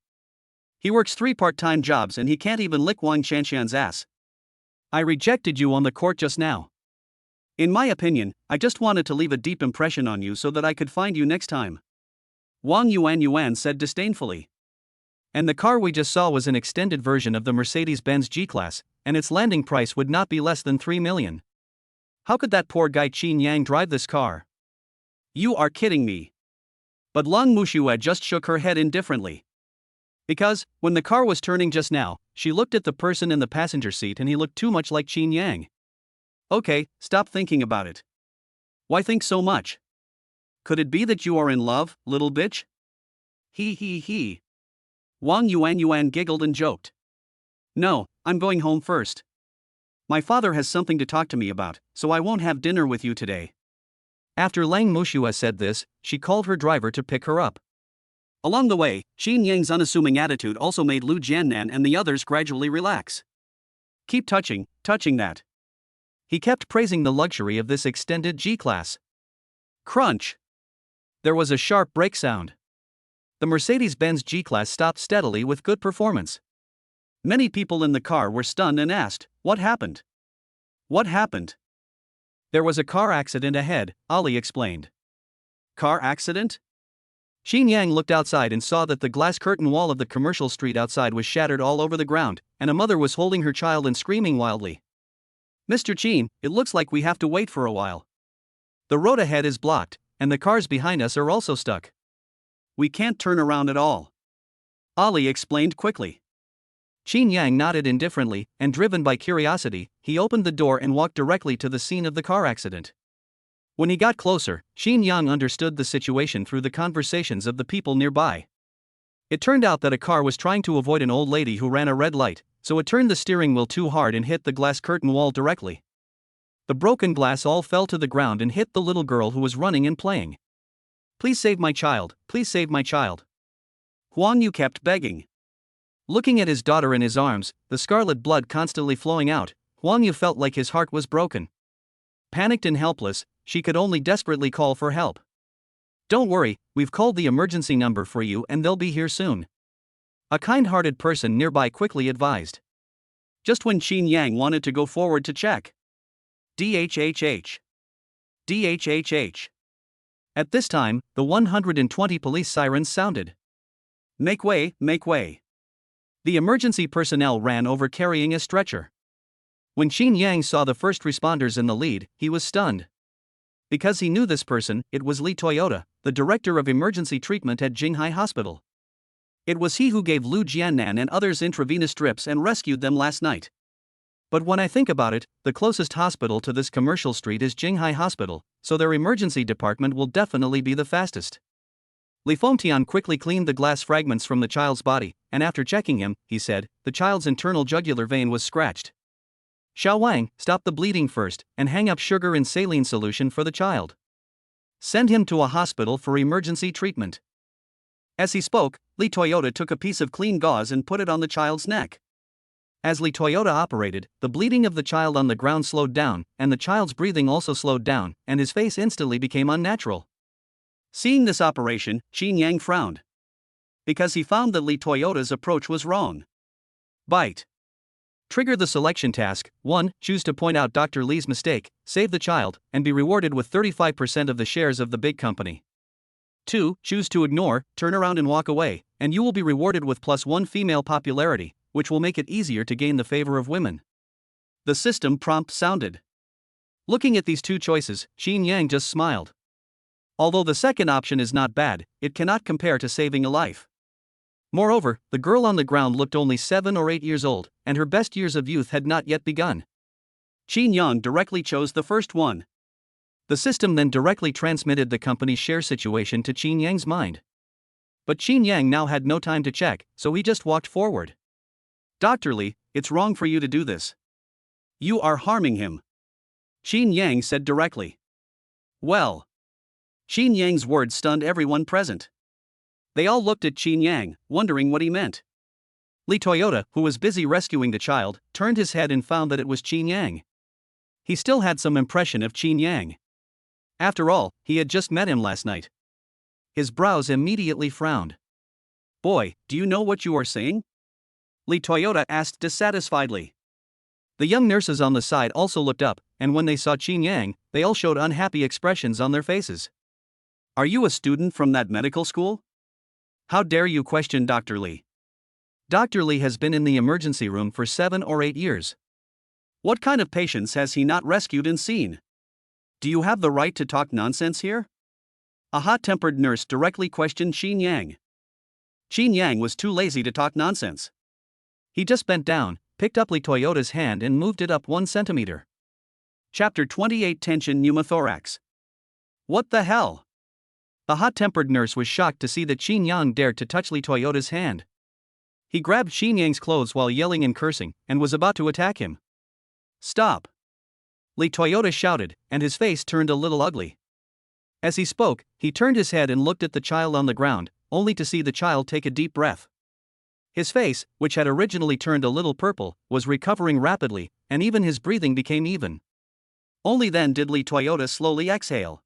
He works 3 part-time jobs and he can't even lick Wang Shanshan's ass. I rejected you on the court just now. In my opinion, I just wanted to leave a deep impression on you so that I could find you next time. Wang Yuan said disdainfully. And the car we just saw was an extended version of the Mercedes-Benz G-Class, and its landing price would not be less than 3 million. How could that poor guy Chinyang drive this car? You are kidding me. But Long Mushue just shook her head indifferently. Because, when the car was turning just now, she looked at the person in the passenger seat and he looked too much like Chinyang. Okay, stop thinking about it. Why think so much? Could it be that you are in love, little bitch? He. Wang Yuan giggled and joked. No, I'm going home first. My father has something to talk to me about, so I won't have dinner with you today. After Lang Mushue said this, she called her driver to pick her up. Along the way, Chinyang's unassuming attitude also made Lu Jiannan and the others gradually relax. Keep touching that. He kept praising the luxury of this extended G-Class. Crunch! There was a sharp brake sound. The Mercedes-Benz G-Class stopped steadily with good performance. Many people in the car were stunned and asked, What happened? What happened? There was a car accident ahead, Ali explained. Car accident? Chinyang looked outside and saw that the glass curtain wall of the commercial street outside was shattered all over the ground, and a mother was holding her child and screaming wildly. Mr. Chin, it looks like we have to wait for a while. The road ahead is blocked, and the cars behind us are also stuck. We can't turn around at all. Ali explained quickly. Chinyang nodded indifferently, and driven by curiosity, he opened the door and walked directly to the scene of the car accident. When he got closer, Chinyang understood the situation through the conversations of the people nearby. It turned out that a car was trying to avoid an old lady who ran a red light, so it turned the steering wheel too hard and hit the glass curtain wall directly. The broken glass all fell to the ground and hit the little girl who was running and playing. Please save my child, please save my child. Huang Yu kept begging. Looking at his daughter in his arms, the scarlet blood constantly flowing out, Huang Yu felt like his heart was broken. Panicked and helpless, she could only desperately call for help. Don't worry, we've called the emergency number for you and they'll be here soon. A kind-hearted person nearby quickly advised. Just when Chinyang wanted to go forward to check. DHHH. DHHH. At this time, the 120 police sirens sounded. Make way, make way. The emergency personnel ran over carrying a stretcher. When Chinyang saw the first responders in the lead, he was stunned. Because he knew this person, it was Lee Toyota, the director of emergency treatment at Jinghai Hospital. It was he who gave Lu Jiannan and others intravenous drips and rescued them last night. But when I think about it, the closest hospital to this commercial street is Jinghai Hospital, so their emergency department will definitely be the fastest. Li Fengtian quickly cleaned the glass fragments from the child's body, and after checking him, he said, the child's internal jugular vein was scratched. Xiao Wang, stop the bleeding first, and hang up sugar in saline solution for the child. Send him to a hospital for emergency treatment. As he spoke, Li Toyota took a piece of clean gauze and put it on the child's neck. As Li Toyota operated, the bleeding of the child on the ground slowed down, and the child's breathing also slowed down, and his face instantly became unnatural. Seeing this operation, Chinyang frowned. Because he found that Li Toyota's approach was wrong. Bite. Trigger the selection task. 1. Choose to point out Dr. Li's mistake, save the child, and be rewarded with 35% of the shares of the big company. 2. Choose to ignore, turn around and walk away, and you will be rewarded with +1 female popularity, which will make it easier to gain the favor of women. The system prompt sounded. Looking at these two choices, Chinyang just smiled. Although the second option is not bad, it cannot compare to saving a life. Moreover, the girl on the ground looked only 7 or 8 years old, and her best years of youth had not yet begun. Chinyang directly chose the first one. The system then directly transmitted the company's share situation to Chinyang's mind. But Chinyang now had no time to check, so he just walked forward. Dr. Li, it's wrong for you to do this. You are harming him. Chinyang said directly. Well. Chinyang's words stunned everyone present. They all looked at Chinyang, wondering what he meant. Li Toyota, who was busy rescuing the child, turned his head and found that it was Chinyang. He still had some impression of Chinyang. After all, he had just met him last night. His brows immediately frowned. Boy, do you know what you are saying? Li Toyota asked dissatisfiedly. The young nurses on the side also looked up, and when they saw Chinyang, they all showed unhappy expressions on their faces. Are you a student from that medical school? How dare you question Dr. Li? Dr. Li has been in the emergency room for 7 or 8 years. What kind of patients has he not rescued and seen? Do you have the right to talk nonsense here? A hot-tempered nurse directly questioned Chinyang. Chinyang was too lazy to talk nonsense. He just bent down, picked up Li Toyota's hand and moved it up 1 centimeter. Chapter 28 Tension Pneumothorax. What the hell? The hot-tempered nurse was shocked to see that Chinyang dared to touch Li Toyota's hand. He grabbed Chinyang's clothes while yelling and cursing, and was about to attack him. Stop! Li Toyota shouted, and his face turned a little ugly. As he spoke, he turned his head and looked at the child on the ground, only to see the child take a deep breath. His face, which had originally turned a little purple, was recovering rapidly, and even his breathing became even. Only then did Li Toyota slowly exhale.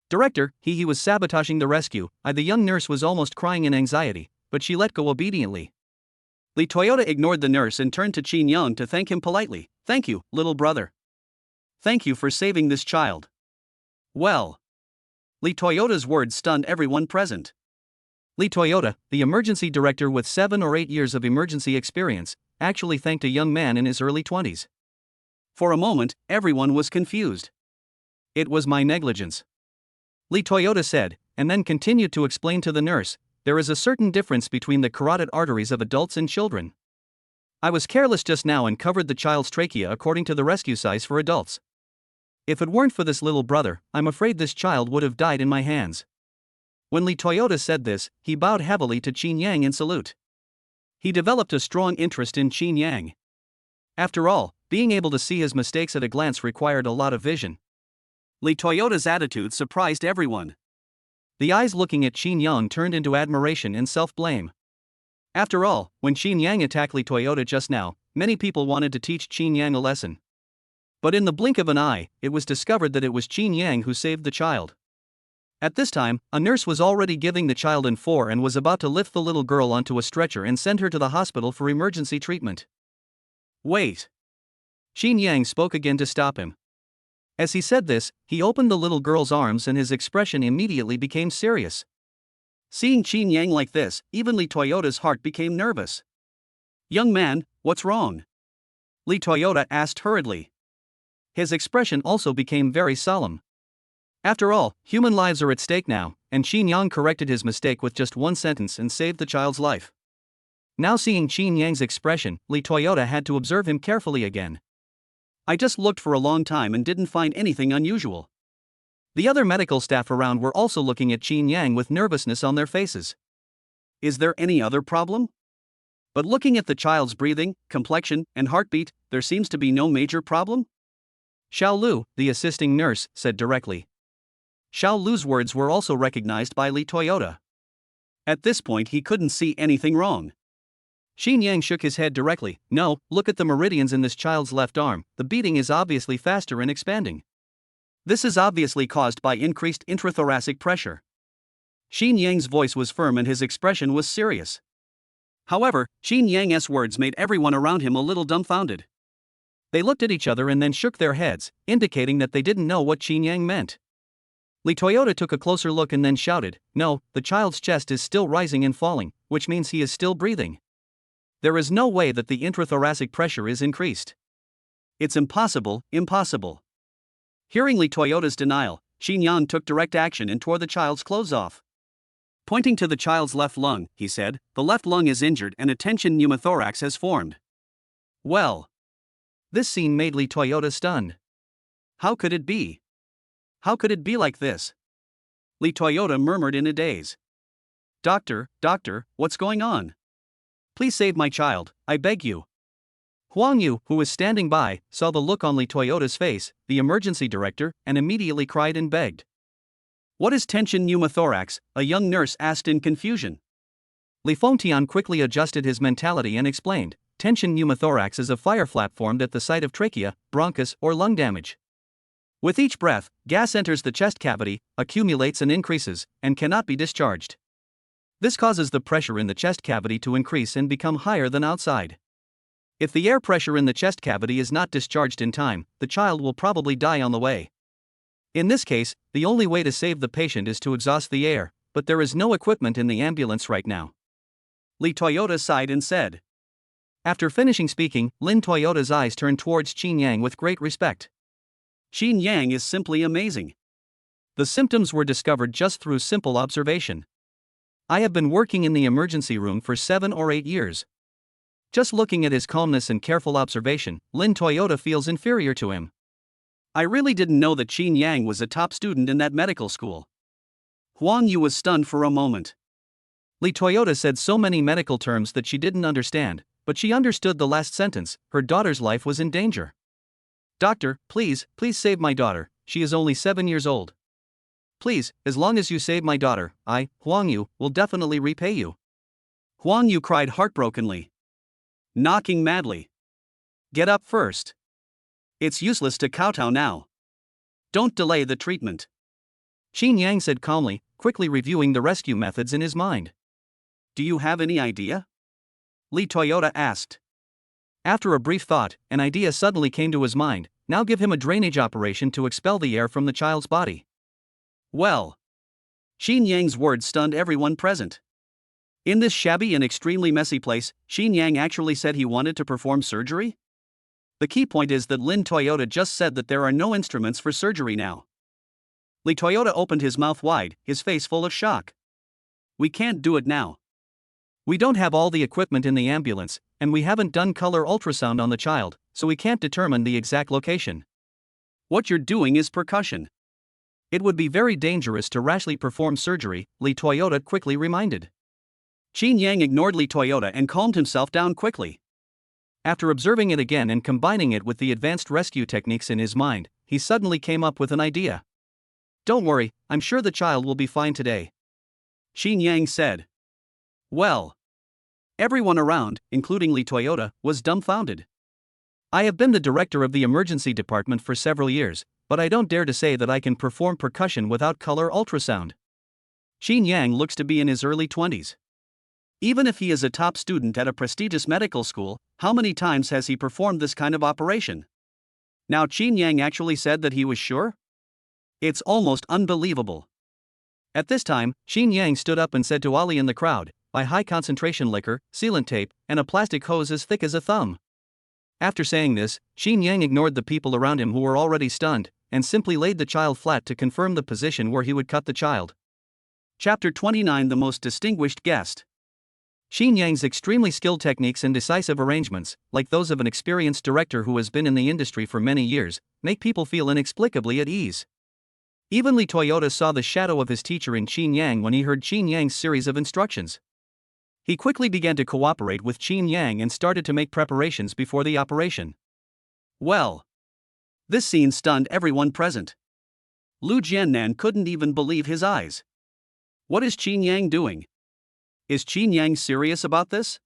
Director, he was sabotaging the rescue. The young nurse was almost crying in anxiety, but she let go obediently. Li Toyota ignored the nurse and turned to Chinyang to thank him politely. Thank you, little brother. Thank you for saving this child. Well. Lee Toyota's words stunned everyone present. Lee Toyota, the emergency director with 7 or 8 years of emergency experience, actually thanked a young man in his early 20s. For a moment, everyone was confused. It was my negligence, Lee Toyota said, and then continued to explain to the nurse, there is a certain difference between the carotid arteries of adults and children. I was careless just now and covered the child's trachea according to the rescue size for adults. If it weren't for this little brother, I'm afraid this child would have died in my hands. When Lee Toyota said this, he bowed heavily to Chinyang in salute. He developed a strong interest in Chinyang. After all, being able to see his mistakes at a glance required a lot of vision. Lee Toyota's attitude surprised everyone. The eyes looking at Chinyang turned into admiration and self-blame. After all, when Chinyang attacked Lee Toyota just now, many people wanted to teach Chinyang a lesson. But in the blink of an eye, it was discovered that it was Chinyang who saved the child. At this time, a nurse was already giving the child N4 and was about to lift the little girl onto a stretcher and send her to the hospital for emergency treatment. Wait. Chinyang spoke again to stop him. As he said this, he opened the little girl's arms and his expression immediately became serious. Seeing Chinyang like this, even Lee Toyota's heart became nervous. Young man, what's wrong? Lee Toyota asked hurriedly. His expression also became very solemn. After all, human lives are at stake now, and Chinyang corrected his mistake with just one sentence and saved the child's life. Now seeing Chinyang's expression, Lee Toyota had to observe him carefully again. I just looked for a long time and didn't find anything unusual. The other medical staff around were also looking at Chinyang with nervousness on their faces. Is there any other problem? But looking at the child's breathing, complexion, and heartbeat, there seems to be no major problem? Xiao Lu, the assisting nurse, said directly. Xiao Lu's words were also recognized by Lee Toyota. At this point he couldn't see anything wrong. Chinyang shook his head directly. No, look at the meridians in this child's left arm, the beating is obviously faster and expanding. This is obviously caused by increased intrathoracic pressure. Chinyang's voice was firm and his expression was serious. However, Chinyang's words made everyone around him a little dumbfounded. They looked at each other and then shook their heads, indicating that they didn't know what Chinyang meant. Lee Toyota took a closer look and then shouted, no, the child's chest is still rising and falling, which means he is still breathing. There is no way that the intrathoracic pressure is increased. It's impossible, impossible. Hearing Lee Toyota's denial, Chinyang took direct action and tore the child's clothes off. Pointing to the child's left lung, he said, the left lung is injured and a tension pneumothorax has formed. Well. This scene made Lee Toyota stunned. How could it be? How could it be like this? Lee Toyota murmured in a daze. Doctor, what's going on? Please save my child, I beg you. Huang Yu, who was standing by, saw the look on Lee Toyota's face, the emergency director, and immediately cried and begged. What is tension pneumothorax? A young nurse asked in confusion. Li Fengtian quickly adjusted his mentality and explained, tension pneumothorax is a fire flap formed at the site of trachea, bronchus, or lung damage. With each breath, gas enters the chest cavity, accumulates and increases, and cannot be discharged. This causes the pressure in the chest cavity to increase and become higher than outside. If the air pressure in the chest cavity is not discharged in time, the child will probably die on the way. In this case, the only way to save the patient is to exhaust the air, but there is no equipment in the ambulance right now. Lee Toyota sighed and said. After finishing speaking, Lin Toyota's eyes turned towards Chinyang with great respect. Chinyang is simply amazing. The symptoms were discovered just through simple observation. I have been working in the emergency room for 7 or 8 years. Just looking at his calmness and careful observation, Lin Toyota feels inferior to him. I really didn't know that Chinyang was a top student in that medical school. Huang Yu was stunned for a moment. Lee Toyota said so many medical terms that she didn't understand, but she understood the last sentence, her daughter's life was in danger. Doctor, please save my daughter, she is only 7 years old. Please, as long as you save my daughter, I, Huang Yu, will definitely repay you. Huang Yu cried heartbrokenly. Knocking madly. Get up first. It's useless to kowtow now. Don't delay the treatment. Chinyang said calmly, quickly reviewing the rescue methods in his mind. Do you have any idea? Lee Toyota asked. After a brief thought, an idea suddenly came to his mind. now give him a drainage operation to expel the air from the child's body. Well. Chinyang's words stunned everyone present. In this shabby and extremely messy place, Chinyang actually said he wanted to perform surgery? The key point is that Lin Toyota just said that there are no instruments for surgery now. Li Toyota opened his mouth wide, his face full of shock. We can't do it now. We don't have all the equipment in the ambulance, and we haven't done color ultrasound on the child, so we can't determine the exact location. What you're doing is percussion. It would be very dangerous to rashly perform surgery, Li Toyota quickly reminded. Chinyang ignored Li Toyota and calmed himself down quickly. After observing it again and combining it with the advanced rescue techniques in his mind, he suddenly came up with an idea. Don't worry, I'm sure the child will be fine today. Chinyang said. Well. Everyone around, including Li Toyota, was dumbfounded. I have been the director of the emergency department for several years, but I don't dare to say that I can perform percussion without color ultrasound. Chinyang looks to be in his early 20s. Even if he is a top student at a prestigious medical school, how many times has he performed this kind of operation? Now Chinyang actually said that he was sure? It's almost unbelievable. At this time, Chinyang stood up and said to Ali in the crowd, buy high concentration liquor, sealant tape, and a plastic hose as thick as a thumb. After saying this, Chinyang ignored the people around him who were already stunned, and simply laid the child flat to confirm the position where he would cut the child. Chapter 29 The Most Distinguished Guest. Chinyang's extremely skilled techniques and decisive arrangements, like those of an experienced director who has been in the industry for many years, make people feel inexplicably at ease. Even Li Toyota saw the shadow of his teacher in Chinyang when he heard Chinyang's series of instructions. He quickly began to cooperate with Chinyang and started to make preparations before the operation. Well. This scene stunned everyone present. Lu Jiannan couldn't even believe his eyes. What is Chinyang doing? Is Chinyang serious about this?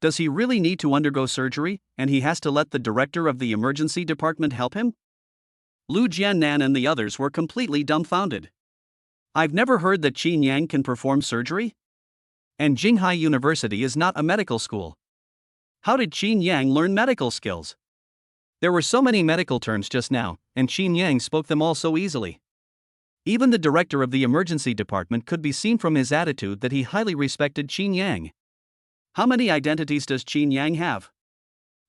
Does he really need to undergo surgery, and he has to let the director of the emergency department help him? Lu Jiannan and the others were completely dumbfounded. I've never heard that Chinyang can perform surgery? And Jinghai University is not a medical school. How did Chinyang learn medical skills? There were so many medical terms just now, and Chinyang spoke them all so easily. Even the director of the emergency department could be seen from his attitude that he highly respected Chinyang. How many identities does Chinyang have?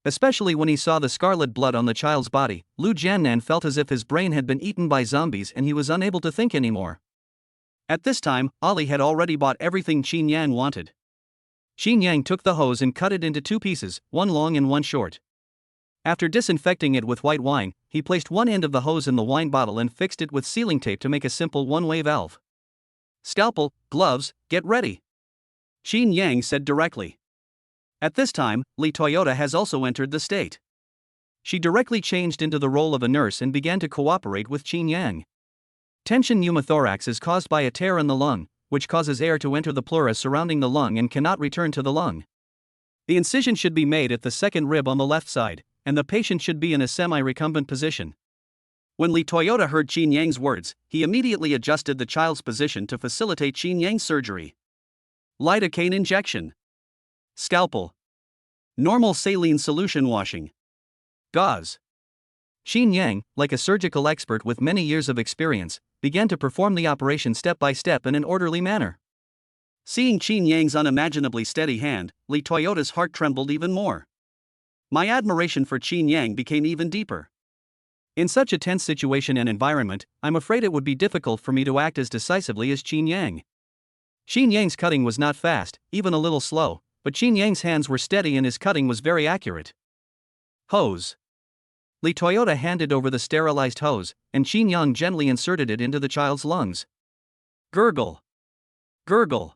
Especially when he saw the scarlet blood on the child's body, Lu Jiannan felt as if his brain had been eaten by zombies and he was unable to think anymore. At this time, Ali had already bought everything Chinyang wanted. Chinyang took the hose and cut it into two pieces, one long and one short. After disinfecting it with white wine, he placed one end of the hose in the wine bottle and fixed it with sealing tape to make a simple one-way valve. Scalpel, gloves, get ready. Chinyang said directly. At this time, Li Toyota has also entered the state. She directly changed into the role of a nurse and began to cooperate with Chinyang. Tension pneumothorax is caused by a tear in the lung, which causes air to enter the pleura surrounding the lung and cannot return to the lung. The incision should be made at the second rib on the left side, and the patient should be in a semi-recumbent position. When Li Toyota heard Chinyang's words, he immediately adjusted the child's position to facilitate Chinyang's surgery. Lidocaine injection. Scalpel. Normal saline solution washing. Gauze. Chinyang, like a surgical expert with many years of experience, began to perform the operation step by step in an orderly manner. Seeing Chinyang's unimaginably steady hand, Li Toyota's heart trembled even more. My admiration for Chinyang became even deeper. In such a tense situation and environment, I'm afraid it would be difficult for me to act as decisively as Chinyang. Chinyang's cutting was not fast, even a little slow, but Chinyang's hands were steady and his cutting was very accurate. Hose. Li Toyota handed over the sterilized hose, and Chinyang gently inserted it into the child's lungs. Gurgle. Gurgle.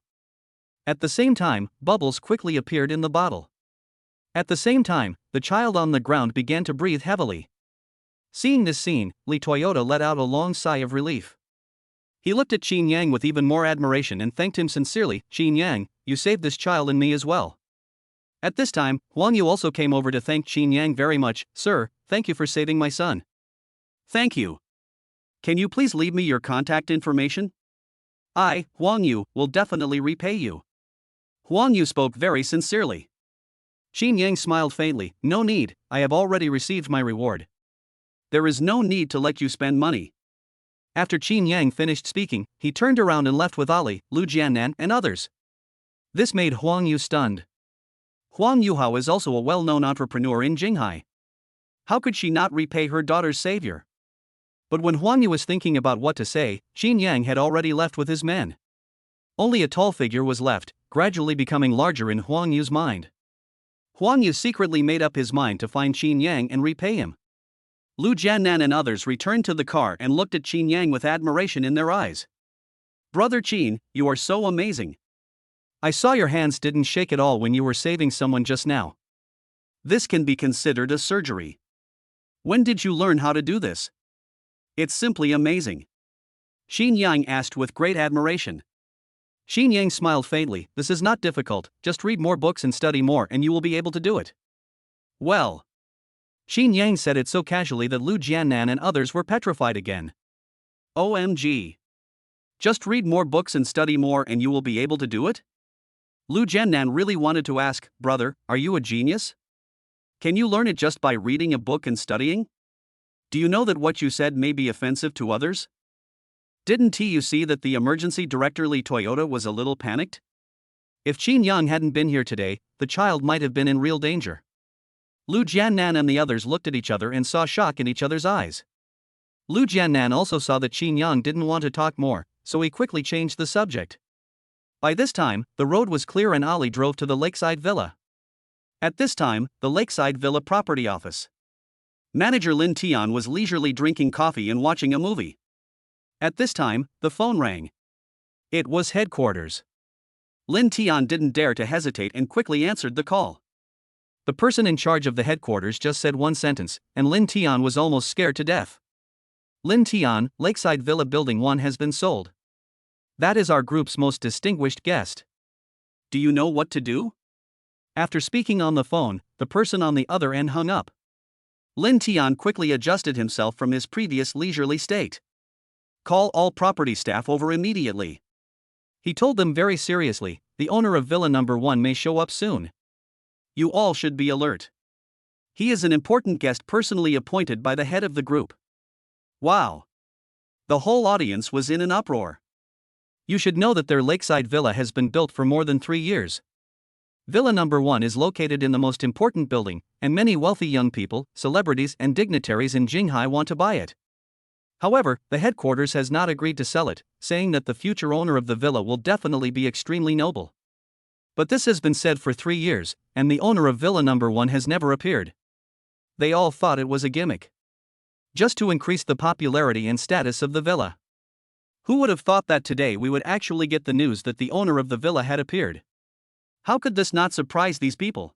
At the same time, bubbles quickly appeared in the bottle. At the same time, the child on the ground began to breathe heavily. Seeing this scene, Li Toyota let out a long sigh of relief. He looked at Chinyang with even more admiration and thanked him sincerely. Chinyang, you saved this child and me as well. At this time, Huang Yu also came over to thank Chinyang very much. Sir, thank you for saving my son. Thank you. Can you please leave me your contact information? I, Huang Yu, will definitely repay you. Huang Yu spoke very sincerely. Chinyang smiled faintly. No need, I have already received my reward. There is no need to let you spend money. After Chinyang finished speaking, he turned around and left with Ali, Lu Jiannan, and others. This made Huang Yu stunned. Huang Yuhao is also a well-known entrepreneur in Jinghai. How could she not repay her daughter's savior? But when Huang Yu was thinking about what to say, Chinyang had already left with his men. Only a tall figure was left, gradually becoming larger in Huang Yu's mind. Huang Yu secretly made up his mind to find Chinyang and repay him. Lu Jiannan and others returned to the car and looked at Chinyang with admiration in their eyes. Brother Chin, you are so amazing. I saw your hands didn't shake at all when you were saving someone just now. This can be considered a surgery. When did you learn how to do this? It's simply amazing. Chinyang asked with great admiration. Chinyang smiled faintly. This is not difficult, just read more books and study more and you will be able to do it. Well. Chinyang said it so casually that Lu Jiannan and others were petrified again. OMG. Just read more books and study more and you will be able to do it? Lu Jiannan really wanted to ask, brother, are you a genius? Can you learn it just by reading a book and studying? Do you know that what you said may be offensive to others? Didn't you see that the emergency director Li Toyota was a little panicked? If Chinyang hadn't been here today, the child might have been in real danger. Lu Jiannan and the others looked at each other and saw shock in each other's eyes. Lu Jiannan also saw that Chinyang didn't want to talk more, so he quickly changed the subject. By this time, the road was clear and Ali drove to the lakeside villa. At this time, the lakeside villa property office. Manager Lin Tian was leisurely drinking coffee and watching a movie. At this time, the phone rang. It was headquarters. Lin Tian didn't dare to hesitate and quickly answered the call. The person in charge of the headquarters just said one sentence, and Lin Tian was almost scared to death. Lin Tian, Lakeside Villa Building 1 has been sold. That is our group's most distinguished guest. Do you know what to do? After speaking on the phone, the person on the other end hung up. Lin Tian quickly adjusted himself from his previous leisurely state. Call all property staff over immediately. He told them very seriously, the owner of Villa Number 1 may show up soon. You all should be alert. He is an important guest personally appointed by the head of the group. Wow! The whole audience was in an uproar. You should know that their lakeside villa has been built for more than 3 years. Villa Number 1 is located in the most important building, and many wealthy young people, celebrities and dignitaries in Jinghai want to buy it. However, the headquarters has not agreed to sell it, saying that the future owner of the villa will definitely be extremely noble. But this has been said for 3 years, and the owner of Villa Number 1 has never appeared. They all thought it was a gimmick. Just to increase the popularity and status of the villa. Who would have thought that today we would actually get the news that the owner of the villa had appeared? How could this not surprise these people?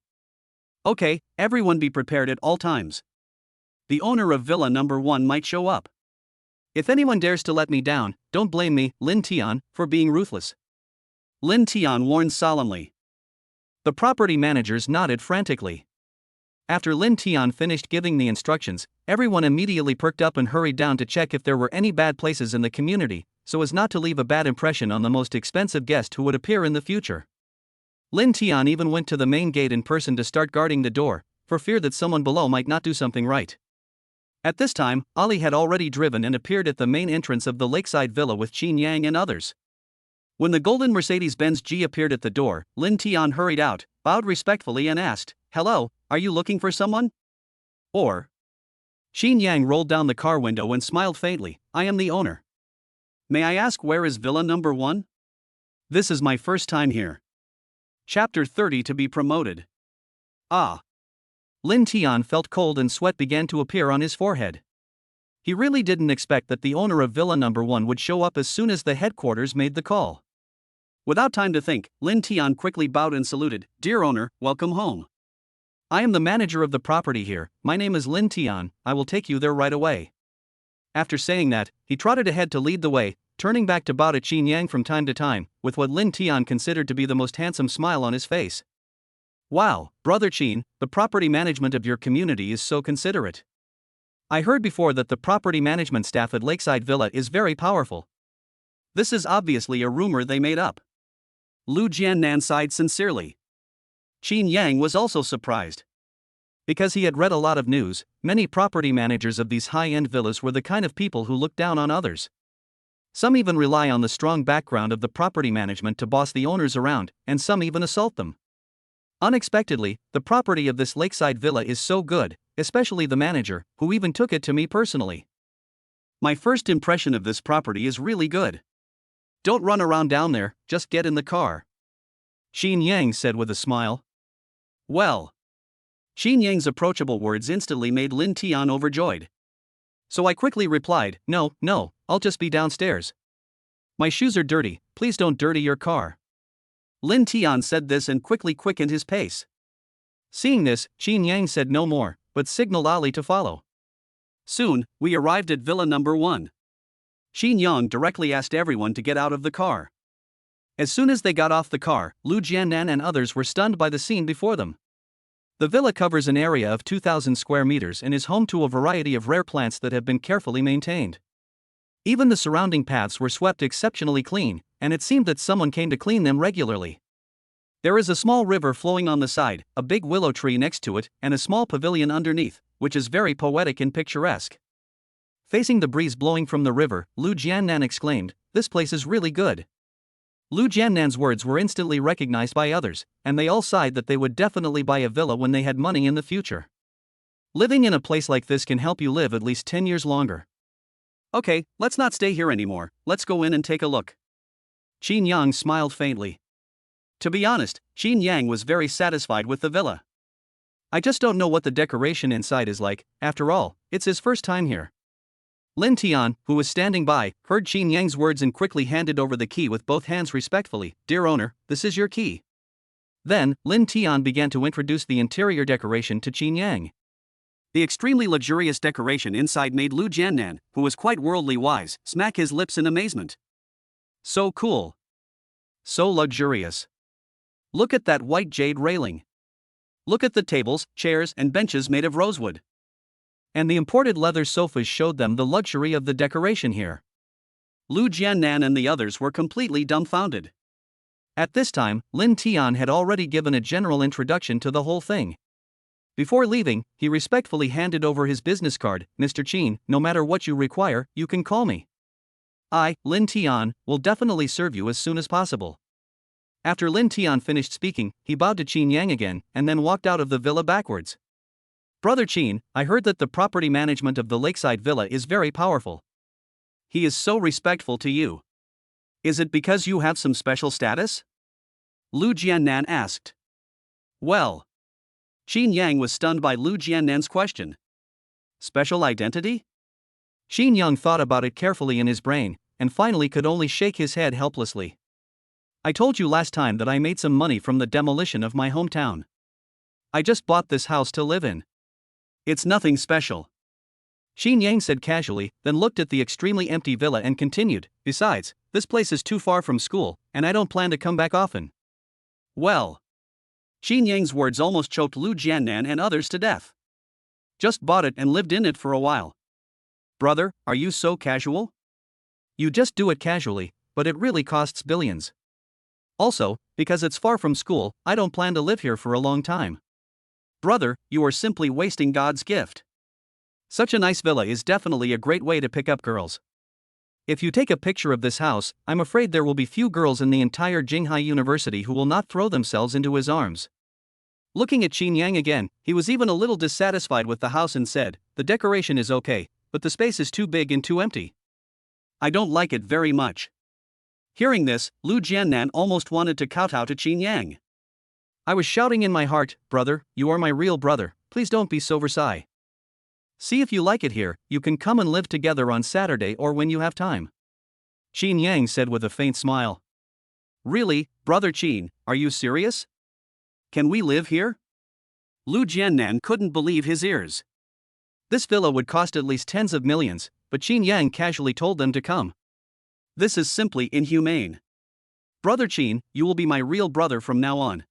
Okay, everyone be prepared at all times. The owner of Villa Number 1 might show up. If anyone dares to let me down, don't blame me, Lin Tian, for being ruthless. Lin Tian warned solemnly. The property managers nodded frantically. After Lin Tian finished giving the instructions, everyone immediately perked up and hurried down to check if there were any bad places in the community, so as not to leave a bad impression on the most expensive guest who would appear in the future. Lin Tian even went to the main gate in person to start guarding the door, for fear that someone below might not do something right. At this time, Ali had already driven and appeared at the main entrance of the lakeside villa with Chinyang and others. When the golden Mercedes-Benz G appeared at the door, Lin Tian hurried out, bowed respectfully and asked, "Hello, are you looking for someone?" Or. Chinyang rolled down the car window and smiled faintly, "I am the owner. May I ask where is Villa Number 1? This is my first time here." Chapter 30 to be promoted. Ah. Lin Tian felt cold and sweat began to appear on his forehead. He really didn't expect that the owner of Villa Number 1 would show up as soon as the headquarters made the call. Without time to think, Lin Tian quickly bowed and saluted, "Dear owner, welcome home. I am the manager of the property here, my name is Lin Tian, I will take you there right away." After saying that, he trotted ahead to lead the way, turning back to bow to Chinyang from time to time, with what Lin Tian considered to be the most handsome smile on his face. "Wow, Brother Chin, the property management of your community is so considerate. I heard before that the property management staff at Lakeside Villa is very powerful. This is obviously a rumor they made up." Lu Jiannan sighed sincerely. Chinyang was also surprised. Because he had read a lot of news, many property managers of these high-end villas were the kind of people who look down on others. Some even rely on the strong background of the property management to boss the owners around, and some even assault them. Unexpectedly, the property of this lakeside villa is so good, especially the manager, who even took it to me personally. My first impression of this property is really good. Don't run around down there, just get in the car. Chinyang said with a smile. Well. Chinyang's approachable words instantly made Lin Tian overjoyed. So I quickly replied, no, I'll just be downstairs. My shoes are dirty, please don't dirty your car. Lin Tian said this and quickly quickened his pace. Seeing this, Chinyang said no more, but signaled Ali to follow. Soon, we arrived at Villa number 1. Chinyang directly asked everyone to get out of the car. As soon as they got off the car, Lu Jiannan and others were stunned by the scene before them. The villa covers an area of 2,000 square meters and is home to a variety of rare plants that have been carefully maintained. Even the surrounding paths were swept exceptionally clean, and it seemed that someone came to clean them regularly. There is a small river flowing on the side, a big willow tree next to it, and a small pavilion underneath, which is very poetic and picturesque. Facing the breeze blowing from the river, Lu Jiannan exclaimed, "This place is really good." Lu Jiannan's words were instantly recognized by others, and they all sighed that they would definitely buy a villa when they had money in the future. Living in a place like this can help you live at least 10 years longer. Okay, let's not stay here anymore, let's go in and take a look. Chinyang smiled faintly. To be honest, Chinyang was very satisfied with the villa. I just don't know what the decoration inside is like, after all, it's his first time here. Lin Tian, who was standing by, heard Chinyang's words and quickly handed over the key with both hands respectfully. Dear owner, this is your key. Then, Lin Tian began to introduce the interior decoration to Chinyang. The extremely luxurious decoration inside made Lu Jiannan, who was quite worldly wise, smack his lips in amazement. So cool. So luxurious. Look at that white jade railing. Look at the tables, chairs, and benches made of rosewood. And the imported leather sofas showed them the luxury of the decoration here. Lu Jiannan and the others were completely dumbfounded. At this time, Lin Tian had already given a general introduction to the whole thing. Before leaving, he respectfully handed over his business card. Mr. Chin, no matter what you require, you can call me. I, Lin Tian, will definitely serve you as soon as possible. After Lin Tian finished speaking, he bowed to Chinyang again and then walked out of the villa backwards. Brother Chin, I heard that the property management of the lakeside villa is very powerful. He is so respectful to you. Is it because you have some special status? Lu Jiannan asked. Well. Chinyang was stunned by Lu Jiannan's question. Special identity? Chinyang thought about it carefully in his brain, and finally could only shake his head helplessly. I told you last time that I made some money from the demolition of my hometown. I just bought this house to live in. It's nothing special. Chinyang said casually, then looked at the extremely empty villa and continued, besides, this place is too far from school, and I don't plan to come back often. Well. Chinyang's words almost choked Lu Jiannan and others to death. Just bought it and lived in it for a while. Brother, are you so casual? You just do it casually, but it really costs billions. Also, because it's far from school, I don't plan to live here for a long time. Brother, you are simply wasting God's gift. Such a nice villa is definitely a great way to pick up girls. If you take a picture of this house, I'm afraid there will be few girls in the entire Jinghai University who will not throw themselves into his arms. Looking at Chinyang again, he was even a little dissatisfied with the house and said, the decoration is okay, but the space is too big and too empty. I don't like it very much. Hearing this, Lu Jiannan almost wanted to kowtow to Chinyang. I was shouting in my heart, brother, you are my real brother, please don't be so Versailles. See if you like it here, you can come and live together on Saturday or when you have time. Chinyang said with a faint smile. Really, brother Chin, are you serious? Can we live here? Lu Jiannan couldn't believe his ears. This villa would cost at least tens of millions, but Chinyang casually told them to come. This is simply inhumane. Brother Chin, you will be my real brother from now on.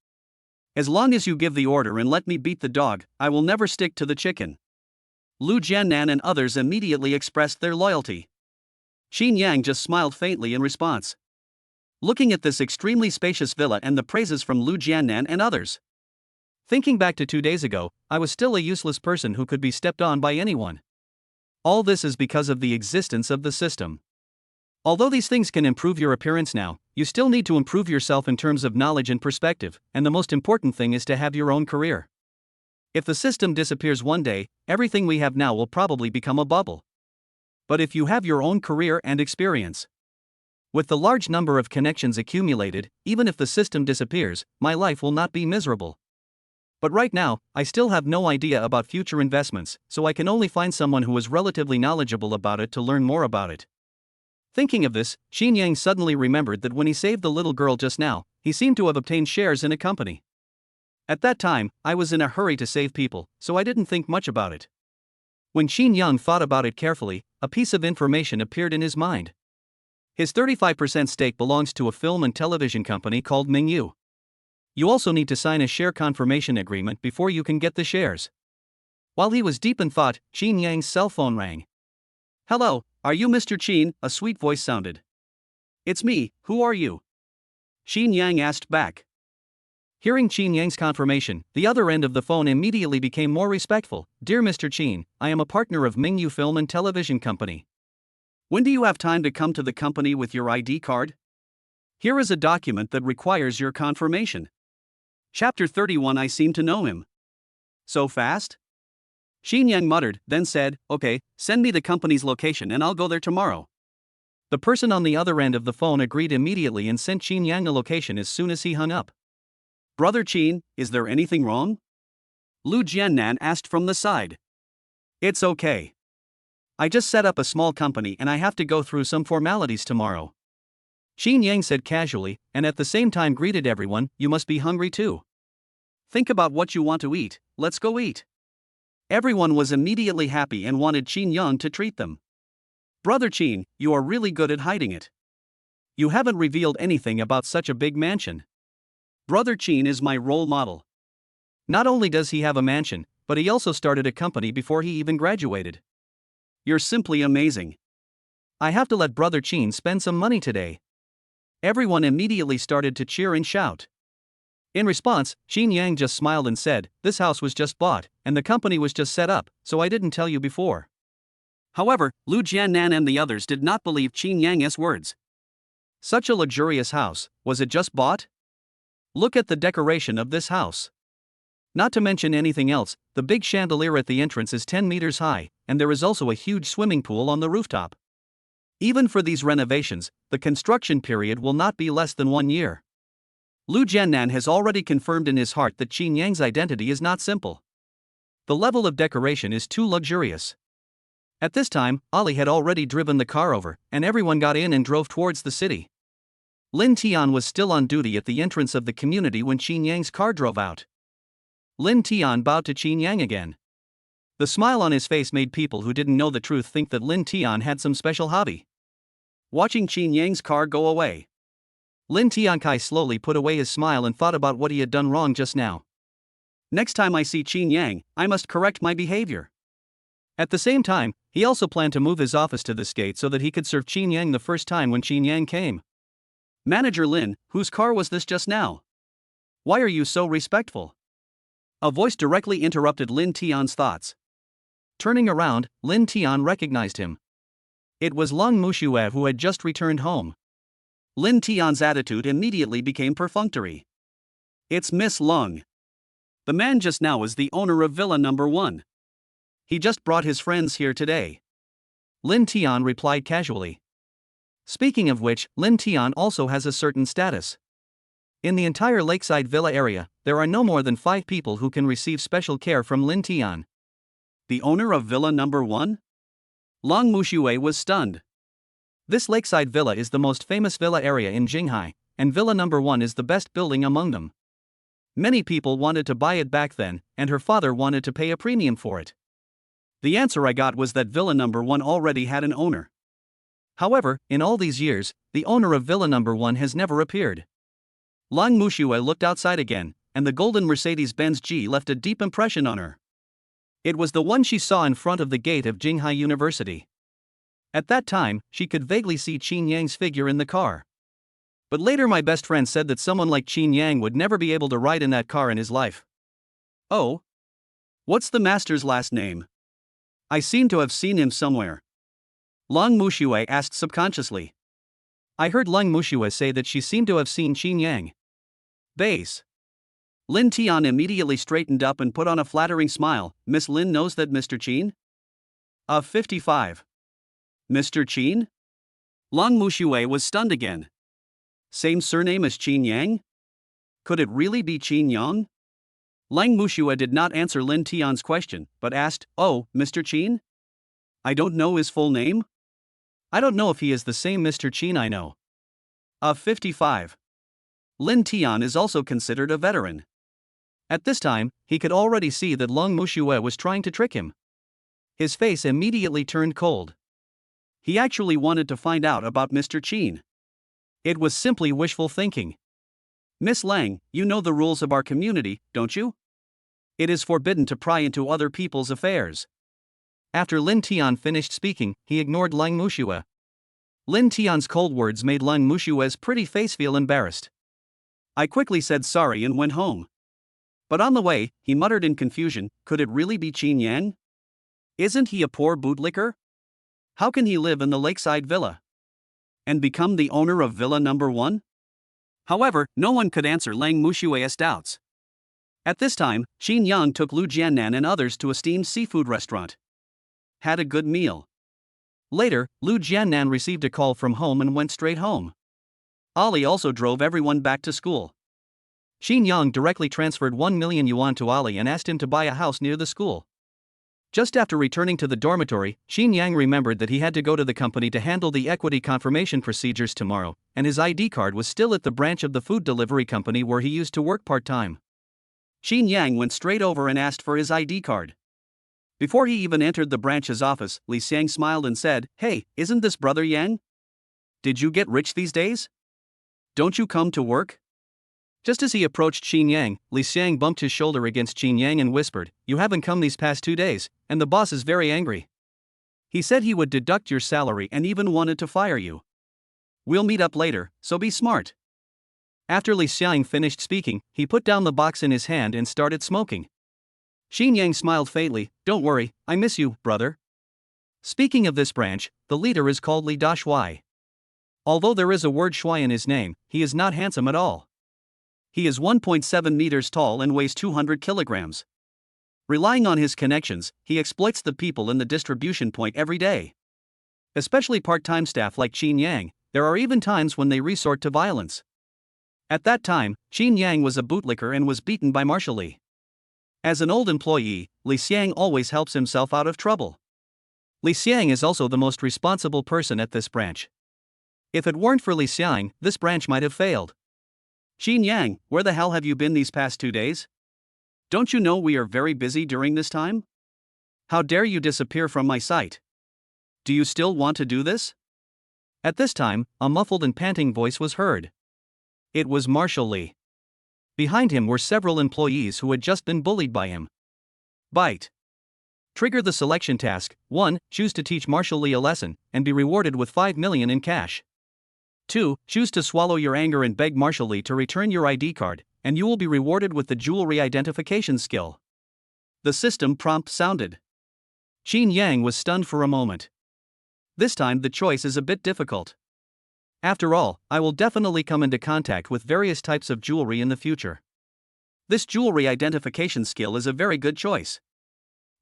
As long as you give the order and let me beat the dog, I will never stick to the chicken. Lu Jiannan and others immediately expressed their loyalty. Chinyang just smiled faintly in response. Looking at this extremely spacious villa and the praises from Lu Jiannan and others. Thinking back to 2 days ago, I was still a useless person who could be stepped on by anyone. All this is because of the existence of the system. Although these things can improve your appearance now, you still need to improve yourself in terms of knowledge and perspective, and the most important thing is to have your own career. If the system disappears one day, everything we have now will probably become a bubble. But if you have your own career and experience, with the large number of connections accumulated, even if the system disappears, my life will not be miserable. But right now, I still have no idea about future investments, so I can only find someone who is relatively knowledgeable about it to learn more about it. Thinking of this, Chinyang suddenly remembered that when he saved the little girl just now, he seemed to have obtained shares in a company. At that time, I was in a hurry to save people, so I didn't think much about it. When Chinyang thought about it carefully, a piece of information appeared in his mind. His 35% stake belongs to a film and television company called Mingyu. You also need to sign a share confirmation agreement before you can get the shares. While he was deep in thought, Chinyang's cell phone rang. "Hello, are you Mr. Chin?" a sweet voice sounded. "It's me, who are you?" Chinyang asked back. Hearing Chinyang's confirmation, the other end of the phone immediately became more respectful. "Dear Mr. Chin, I am a partner of Mingyu Film and Television Company. When do you have time to come to the company with your ID card? Here is a document that requires your confirmation." Chapter 31. I seem to know him. So fast? Chinyang muttered, then said, "Okay, send me the company's location and I'll go there tomorrow." The person on the other end of the phone agreed immediately and sent Chinyang a location as soon as he hung up. "Brother Chin, is there anything wrong?" Lu Jiannan asked from the side. "It's okay. I just set up a small company and I have to go through some formalities tomorrow." Chinyang said casually, and at the same time greeted everyone. "You must be hungry too. Think about what you want to eat, let's go eat." Everyone was immediately happy and wanted Chinyang to treat them. "Brother Chin, you are really good at hiding it. You haven't revealed anything about such a big mansion. Brother Chin is my role model. Not only does he have a mansion, but he also started a company before he even graduated. You're simply amazing. I have to let Brother Chin spend some money today." Everyone immediately started to cheer and shout. In response, Chinyang just smiled and said, "This house was just bought, and the company was just set up, so I didn't tell you before." However, Lu Jiannan and the others did not believe Chinyang's words. Such a luxurious house, was it just bought? Look at the decoration of this house. Not to mention anything else, the big chandelier at the entrance is 10 meters high, and there is also a huge swimming pool on the rooftop. Even for these renovations, the construction period will not be less than 1 year. Lu Jiannan has already confirmed in his heart that Chinyang's identity is not simple. The level of decoration is too luxurious. At this time, Ali had already driven the car over, and everyone got in and drove towards the city. Lin Tian was still on duty at the entrance of the community when Chinyang's car drove out. Lin Tian bowed to Chinyang again. The smile on his face made people who didn't know the truth think that Lin Tian had some special hobby. Watching Chinyang's car go away, Lin Tiankai slowly put away his smile and thought about what he had done wrong just now. Next time I see Chinyang, I must correct my behavior. At the same time, he also planned to move his office to this gate so that he could serve Chinyang the first time when Chinyang came. "Manager Lin, whose car was this just now? Why are you so respectful?" A voice directly interrupted Lin Tian's thoughts. Turning around, Lin Tian recognized him. It was Lung Mushue who had just returned home. Lin Tian's attitude immediately became perfunctory. "It's Miss Lung. The man just now is the owner of Villa Number 1. He just brought his friends here today." Lin Tian replied casually. Speaking of which, Lin Tian also has a certain status. In the entire Lakeside Villa area, there are no more than 5 people who can receive special care from Lin Tian. The owner of Villa Number 1? Long Mushue was stunned. This lakeside villa is the most famous villa area in Jinghai, and Villa Number 1 is the best building among them. Many people wanted to buy it back then, and her father wanted to pay a premium for it. The answer I got was that Villa Number 1 already had an owner. However, in all these years, the owner of Villa Number 1 has never appeared. Lang Mushue looked outside again, and the golden Mercedes-Benz G left a deep impression on her. It was the one she saw in front of the gate of Jinghai University. At that time, she could vaguely see Chinyang's figure in the car. But later my best friend said that someone like Chinyang would never be able to ride in that car in his life. Oh, what's the master's last name? I seem to have seen him somewhere. Long Mushue asked subconsciously. I heard Lung Mushue say that she seemed to have seen Chinyang. Base. Lin Tian immediately straightened up and put on a flattering smile. Miss Lin knows that Mr. Chin? Of 55. Mr. Chin? Long Mushue was stunned again. Same surname as Chinyang? Could it really be Chinyang? Lang Mushue did not answer Lin Tian's question, but asked, Oh, Mr. Chin? I don't know his full name? I don't know if he is the same Mr. Chin I know. Of 55. Lin Tian is also considered a veteran. At this time, he could already see that Long Mushue was trying to trick him. His face immediately turned cold. He actually wanted to find out about Mr. Chin. It was simply wishful thinking. Miss Lang, you know the rules of our community, don't you? It is forbidden to pry into other people's affairs. After Lin Tian finished speaking, he ignored Lang Mushue. Lin Tian's cold words made Lang Mushue's pretty face feel embarrassed. I quickly said sorry and went home. But on the way, he muttered in confusion, could it really be Chinyang? Isn't he a poor bootlicker? How can he live in the lakeside villa? And become the owner of Villa Number 1? However, no one could answer Lang Mushue's doubts. At this time, Chinyang took Lu Jiannan and others to a steamed seafood restaurant. Had a good meal. Later, Lu Jiannan received a call from home and went straight home. Ali also drove everyone back to school. Chinyang directly transferred 1 million yuan to Ali and asked him to buy a house near the school. Just after returning to the dormitory, Chinyang remembered that he had to go to the company to handle the equity confirmation procedures tomorrow, and his ID card was still at the branch of the food delivery company where he used to work part-time. Chinyang went straight over and asked for his ID card. Before he even entered the branch's office, Li Xiang smiled and said, Hey, isn't this Brother Yang? Did you get rich these days? Don't you come to work? Just as he approached Chinyang, Li Xiang bumped his shoulder against Chinyang and whispered, You haven't come these past 2 days, and the boss is very angry. He said he would deduct your salary and even wanted to fire you. We'll meet up later, so be smart. After Li Xiang finished speaking, he put down the box in his hand and started smoking. Chinyang smiled faintly, Don't worry, I miss you, brother. Speaking of this branch, the leader is called Li Da Shui. Although there is a word Shui in his name, he is not handsome at all. He is 1.7 meters tall and weighs 200 kilograms. Relying on his connections, he exploits the people in the distribution point every day. Especially part-time staff like Chinyang, there are even times when they resort to violence. At that time, Chinyang was a bootlicker and was beaten by Marshal Li. As an old employee, Li Xiang always helps himself out of trouble. Li Xiang is also the most responsible person at this branch. If it weren't for Li Xiang, this branch might have failed. Chinyang, where the hell have you been these past 2 days? Don't you know we are very busy during this time? How dare you disappear from my sight? Do you still want to do this? At this time, a muffled and panting voice was heard. It was Marshal Li. Behind him were several employees who had just been bullied by him. Bite. Trigger the selection task. 1. Choose to teach Marshal Li a lesson, and be rewarded with 5 million in cash. 2. Choose to swallow your anger and beg Marshal Li to return your ID card, and you will be rewarded with the jewelry identification skill. The system prompt sounded. Chinyang was stunned for a moment. This time the choice is a bit difficult. After all, I will definitely come into contact with various types of jewelry in the future. This jewelry identification skill is a very good choice.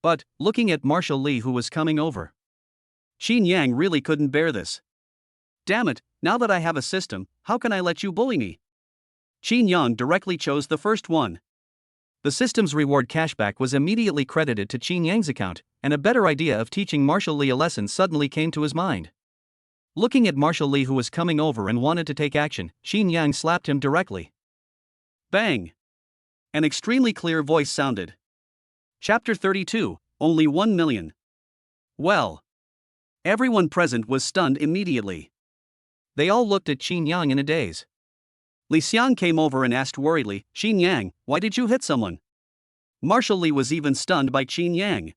But, looking at Marshal Li who was coming over, Chinyang really couldn't bear this. Damn it, now that I have a system, how can I let you bully me? Chinyang directly chose the first one. The system's reward cashback was immediately credited to Chinyang's account, and a better idea of teaching Marshal Li a lesson suddenly came to his mind. Looking at Marshal Li who was coming over and wanted to take action, Chinyang slapped him directly. Bang! An extremely clear voice sounded. Chapter 32, Only 1 million. Well. Everyone present was stunned immediately. They all looked at Chinyang in a daze. Li Xiang came over and asked worriedly, Chinyang, why did you hit someone? Marshal Li was even stunned by Chinyang.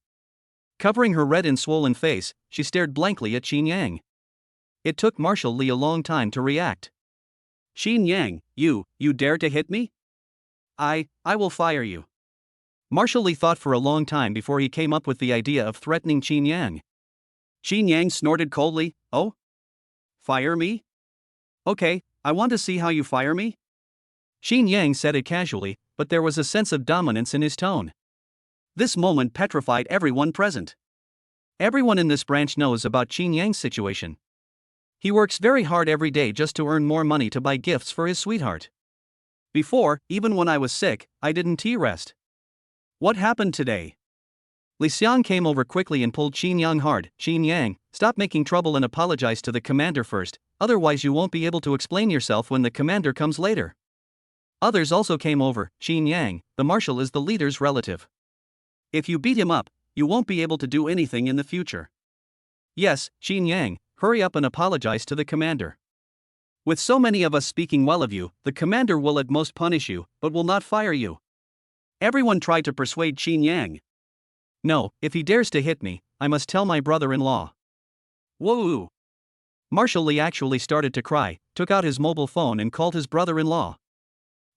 Covering her red and swollen face, she stared blankly at Chinyang. It took Marshal Li a long time to react. Chinyang, you dare to hit me? I will fire you. Marshal Li thought for a long time before he came up with the idea of threatening Chinyang. Chinyang snorted coldly, "Oh? Fire me? Okay, I want to see how you fire me." Chinyang said it casually, but there was a sense of dominance in his tone. This moment petrified everyone present. Everyone in this branch knows about Chinyang's situation. He works very hard every day just to earn more money to buy gifts for his sweetheart. Before, even when I was sick, I didn't rest. What happened today? Li Xiang came over quickly and pulled Chinyang hard. "Chinyang, stop making trouble and apologize to the commander first, otherwise you won't be able to explain yourself when the commander comes later." Others also came over. "Chinyang, the marshal is the leader's relative. If you beat him up, you won't be able to do anything in the future. Yes, Chinyang, hurry up and apologize to the commander. With so many of us speaking well of you, the commander will at most punish you, but will not fire you." Everyone tried to persuade Chinyang. "No, if he dares to hit me, I must tell my brother-in-law." Whoa! Marshal Li actually started to cry, took out his mobile phone and called his brother-in-law.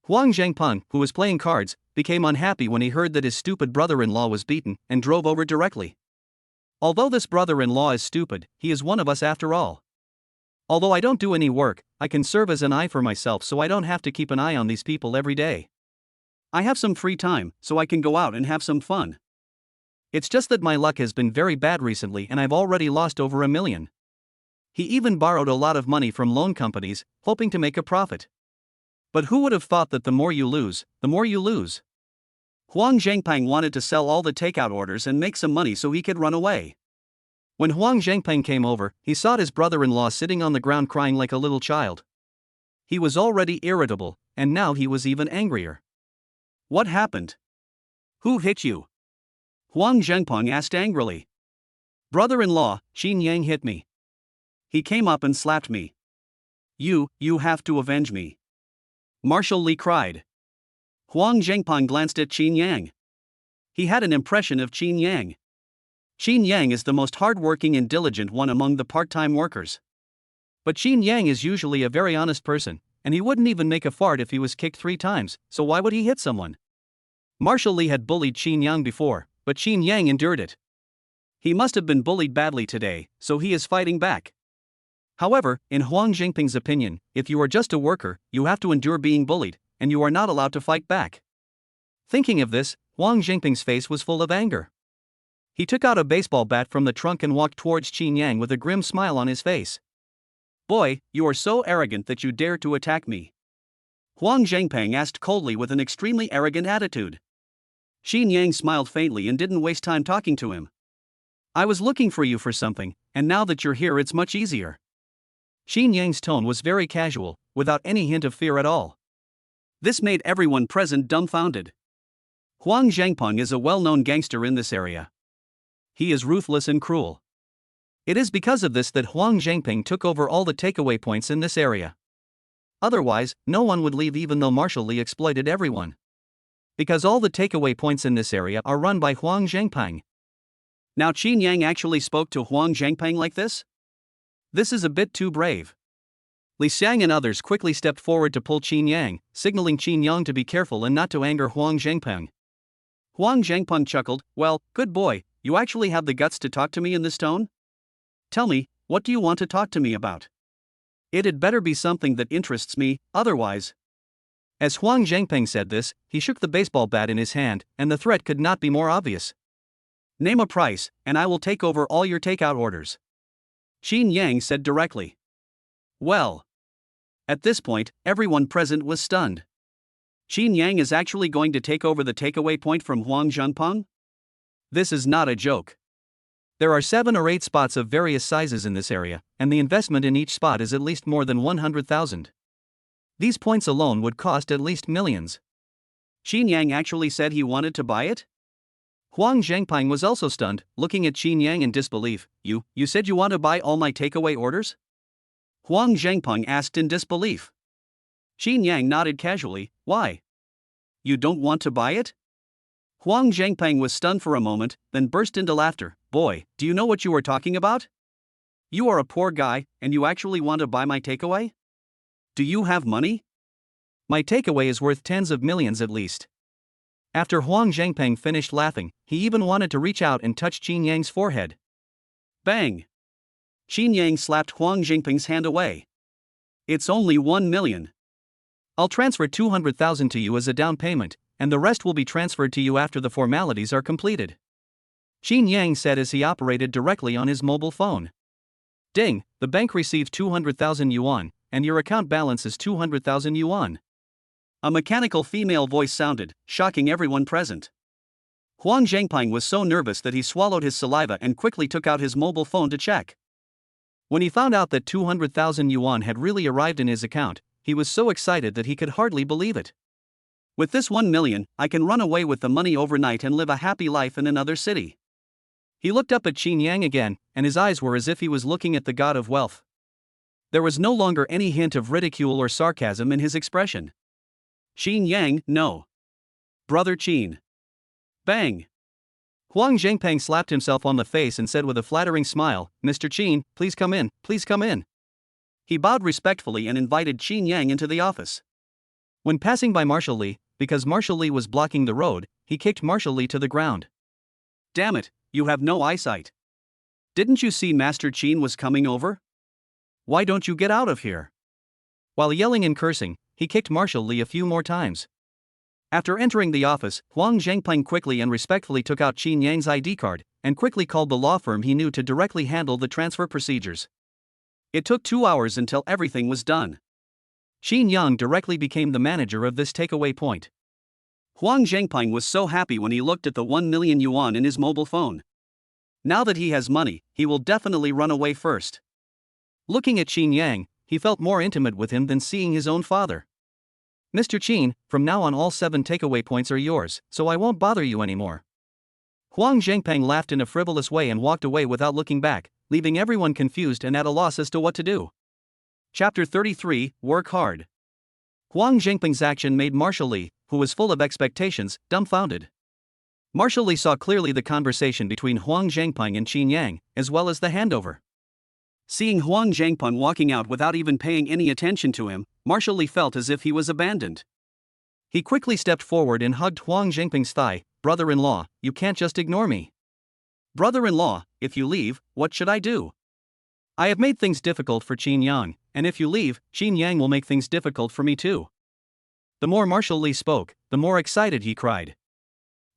Huang Zhangpeng, who was playing cards, became unhappy when he heard that his stupid brother-in-law was beaten, and drove over directly. Although this brother-in-law is stupid, he is one of us after all. Although I don't do any work, I can serve as an eye for myself so I don't have to keep an eye on these people every day. I have some free time, so I can go out and have some fun. It's just that my luck has been very bad recently and I've already lost over $1 million. He even borrowed a lot of money from loan companies, hoping to make a profit. But who would have thought that the more you lose, the more you lose? Huang Zhangpeng wanted to sell all the takeout orders and make some money so he could run away. When Huang Zhangpeng came over, he saw his brother-in-law sitting on the ground crying like a little child. He was already irritable, and now he was even angrier. "What happened? Who hit you?" Huang Zhangpeng asked angrily. "Brother-in-law, Chinyang hit me. He came up and slapped me. You have to avenge me." Marshal Li cried. Huang Zhangpeng glanced at Chinyang. He had an impression of Chinyang. Chinyang is the most hard-working and diligent one among the part-time workers. But Chinyang is usually a very honest person, and he wouldn't even make a fart if he was kicked 3 times, so why would he hit someone? Marshal Li had bullied Chinyang before, but Chinyang endured it. He must have been bullied badly today, so he is fighting back. However, in Huang Zhangpeng's opinion, if you are just a worker, you have to endure being bullied, and you are not allowed to fight back. Thinking of this, Huang Zhangpeng's face was full of anger. He took out a baseball bat from the trunk and walked towards Chinyang with a grim smile on his face. "Boy, you are so arrogant that you dare to attack me?" Huang Zhangpeng asked coldly with an extremely arrogant attitude. Chinyang smiled faintly and didn't waste time talking to him. "I was looking for you for something, and now that you're here it's much easier." Chinyang's tone was very casual, without any hint of fear at all. This made everyone present dumbfounded. Huang Zhangpeng is a well-known gangster in this area. He is ruthless and cruel. It is because of this that Huang Zhangpeng took over all the takeaway points in this area. Otherwise, no one would leave even though Marshal Li exploited everyone. Because all the takeaway points in this area are run by Huang Zhangpeng. Now Chinyang actually spoke to Huang Zhangpeng like this? This is a bit too brave. Li Xiang and others quickly stepped forward to pull Chinyang, signaling Chinyang to be careful and not to anger Huang Zhangpeng. Huang Zhangpeng chuckled, "Well, good boy, you actually have the guts to talk to me in this tone? Tell me, what do you want to talk to me about? It had better be something that interests me, otherwise." As Huang Zhangpeng said this, he shook the baseball bat in his hand, and the threat could not be more obvious. "Name a price, and I will take over all your takeout orders," Chinyang said directly. Well. At this point, everyone present was stunned. Chinyang is actually going to take over the takeaway point from Huang Zhangpeng? This is not a joke. There are 7 or 8 spots of various sizes in this area, and the investment in each spot is at least more than 100,000. These points alone would cost at least millions. Chinyang actually said he wanted to buy it? Huang Zhangpeng was also stunned, looking at Chinyang in disbelief. You said you want to buy all my takeaway orders?" Huang Zhangpeng asked in disbelief. Chinyang nodded casually. "Why? You don't want to buy it?" Huang Zhangpeng was stunned for a moment, then burst into laughter. "Boy, do you know what you are talking about? You are a poor guy, and you actually want to buy my takeaway? Do you have money? My takeaway is worth tens of millions at least. After Huang Zhangpeng finished laughing, he even wanted to reach out and touch Chinyang's forehead. Bang! Chinyang slapped Huang Zhangpeng's hand away. It's only 1 million. I'll transfer 200,000 to you as a down payment, and the rest will be transferred to you after the formalities are completed. Chinyang said as he operated directly on his mobile phone. Ding, the bank received 200,000 yuan, and your account balance is 200,000 yuan. A mechanical female voice sounded, shocking everyone present. Huang Zhangpeng was so nervous that he swallowed his saliva and quickly took out his mobile phone to check. When he found out that 200,000 yuan had really arrived in his account, he was so excited that he could hardly believe it. With this 1 million, I can run away with the money overnight and live a happy life in another city. He looked up at Chinyang again, and his eyes were as if he was looking at the god of wealth. There was no longer any hint of ridicule or sarcasm in his expression. Chinyang, no. Brother Chin. Bang! Huang Zhangpeng slapped himself on the face and said with a flattering smile, Mr. Chin, please come in, please come in. He bowed respectfully and invited Chinyang into the office. When passing by Marshal Li, because Marshal Li was blocking the road, he kicked Marshal Li to the ground. Damn it, you have no eyesight. Didn't you see Master Chin was coming over? Why don't you get out of here? While yelling and cursing, he kicked Marshal Li a few more times. After entering the office, Huang Zhangpeng quickly and respectfully took out Chinyang's ID card, and quickly called the law firm he knew to directly handle the transfer procedures. It took 2 hours until everything was done. Chinyang directly became the manager of this takeaway point. Huang Zhangpeng was so happy when he looked at the 1 million yuan in his mobile phone. Now that he has money, he will definitely run away first. Looking at Chinyang, he felt more intimate with him than seeing his own father. Mr. Chin, from now on all 7 takeaway points are yours, so I won't bother you anymore. Huang Zhangpeng laughed in a frivolous way and walked away without looking back, leaving everyone confused and at a loss as to what to do. Chapter 33, Work Hard. Huang Zhangpeng's action made Marshal Li, who was full of expectations, dumbfounded. Marshal Li saw clearly the conversation between Huang Zhangpeng and Chinyang, as well as the handover. Seeing Huang Zhangpeng walking out without even paying any attention to him, Marshal Li felt as if he was abandoned. He quickly stepped forward and hugged Huang Zhangpeng's thigh. Brother-in-law, you can't just ignore me. Brother-in-law, if you leave, what should I do? I have made things difficult for Chinyang, and if you leave, Chinyang will make things difficult for me too. The more Marshal Li spoke, the more excited he cried.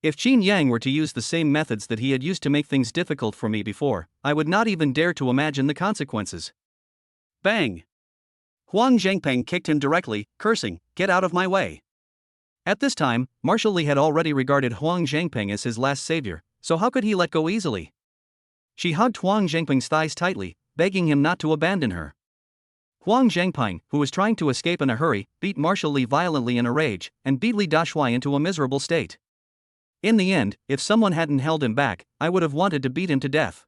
If Chinyang were to use the same methods that he had used to make things difficult for me before, I would not even dare to imagine the consequences. Bang! Huang Zhangpeng kicked him directly, cursing, "Get out of my way." At this time, Marshal Li had already regarded Huang Zhangpeng as his last savior, so how could he let go easily? She hugged Huang Zhangpeng's thighs tightly, begging him not to abandon her. Huang Zhangpeng, who was trying to escape in a hurry, beat Marshal Li violently in a rage, and beat Li Dashuai into a miserable state. In the end, if someone hadn't held him back, I would have wanted to beat him to death.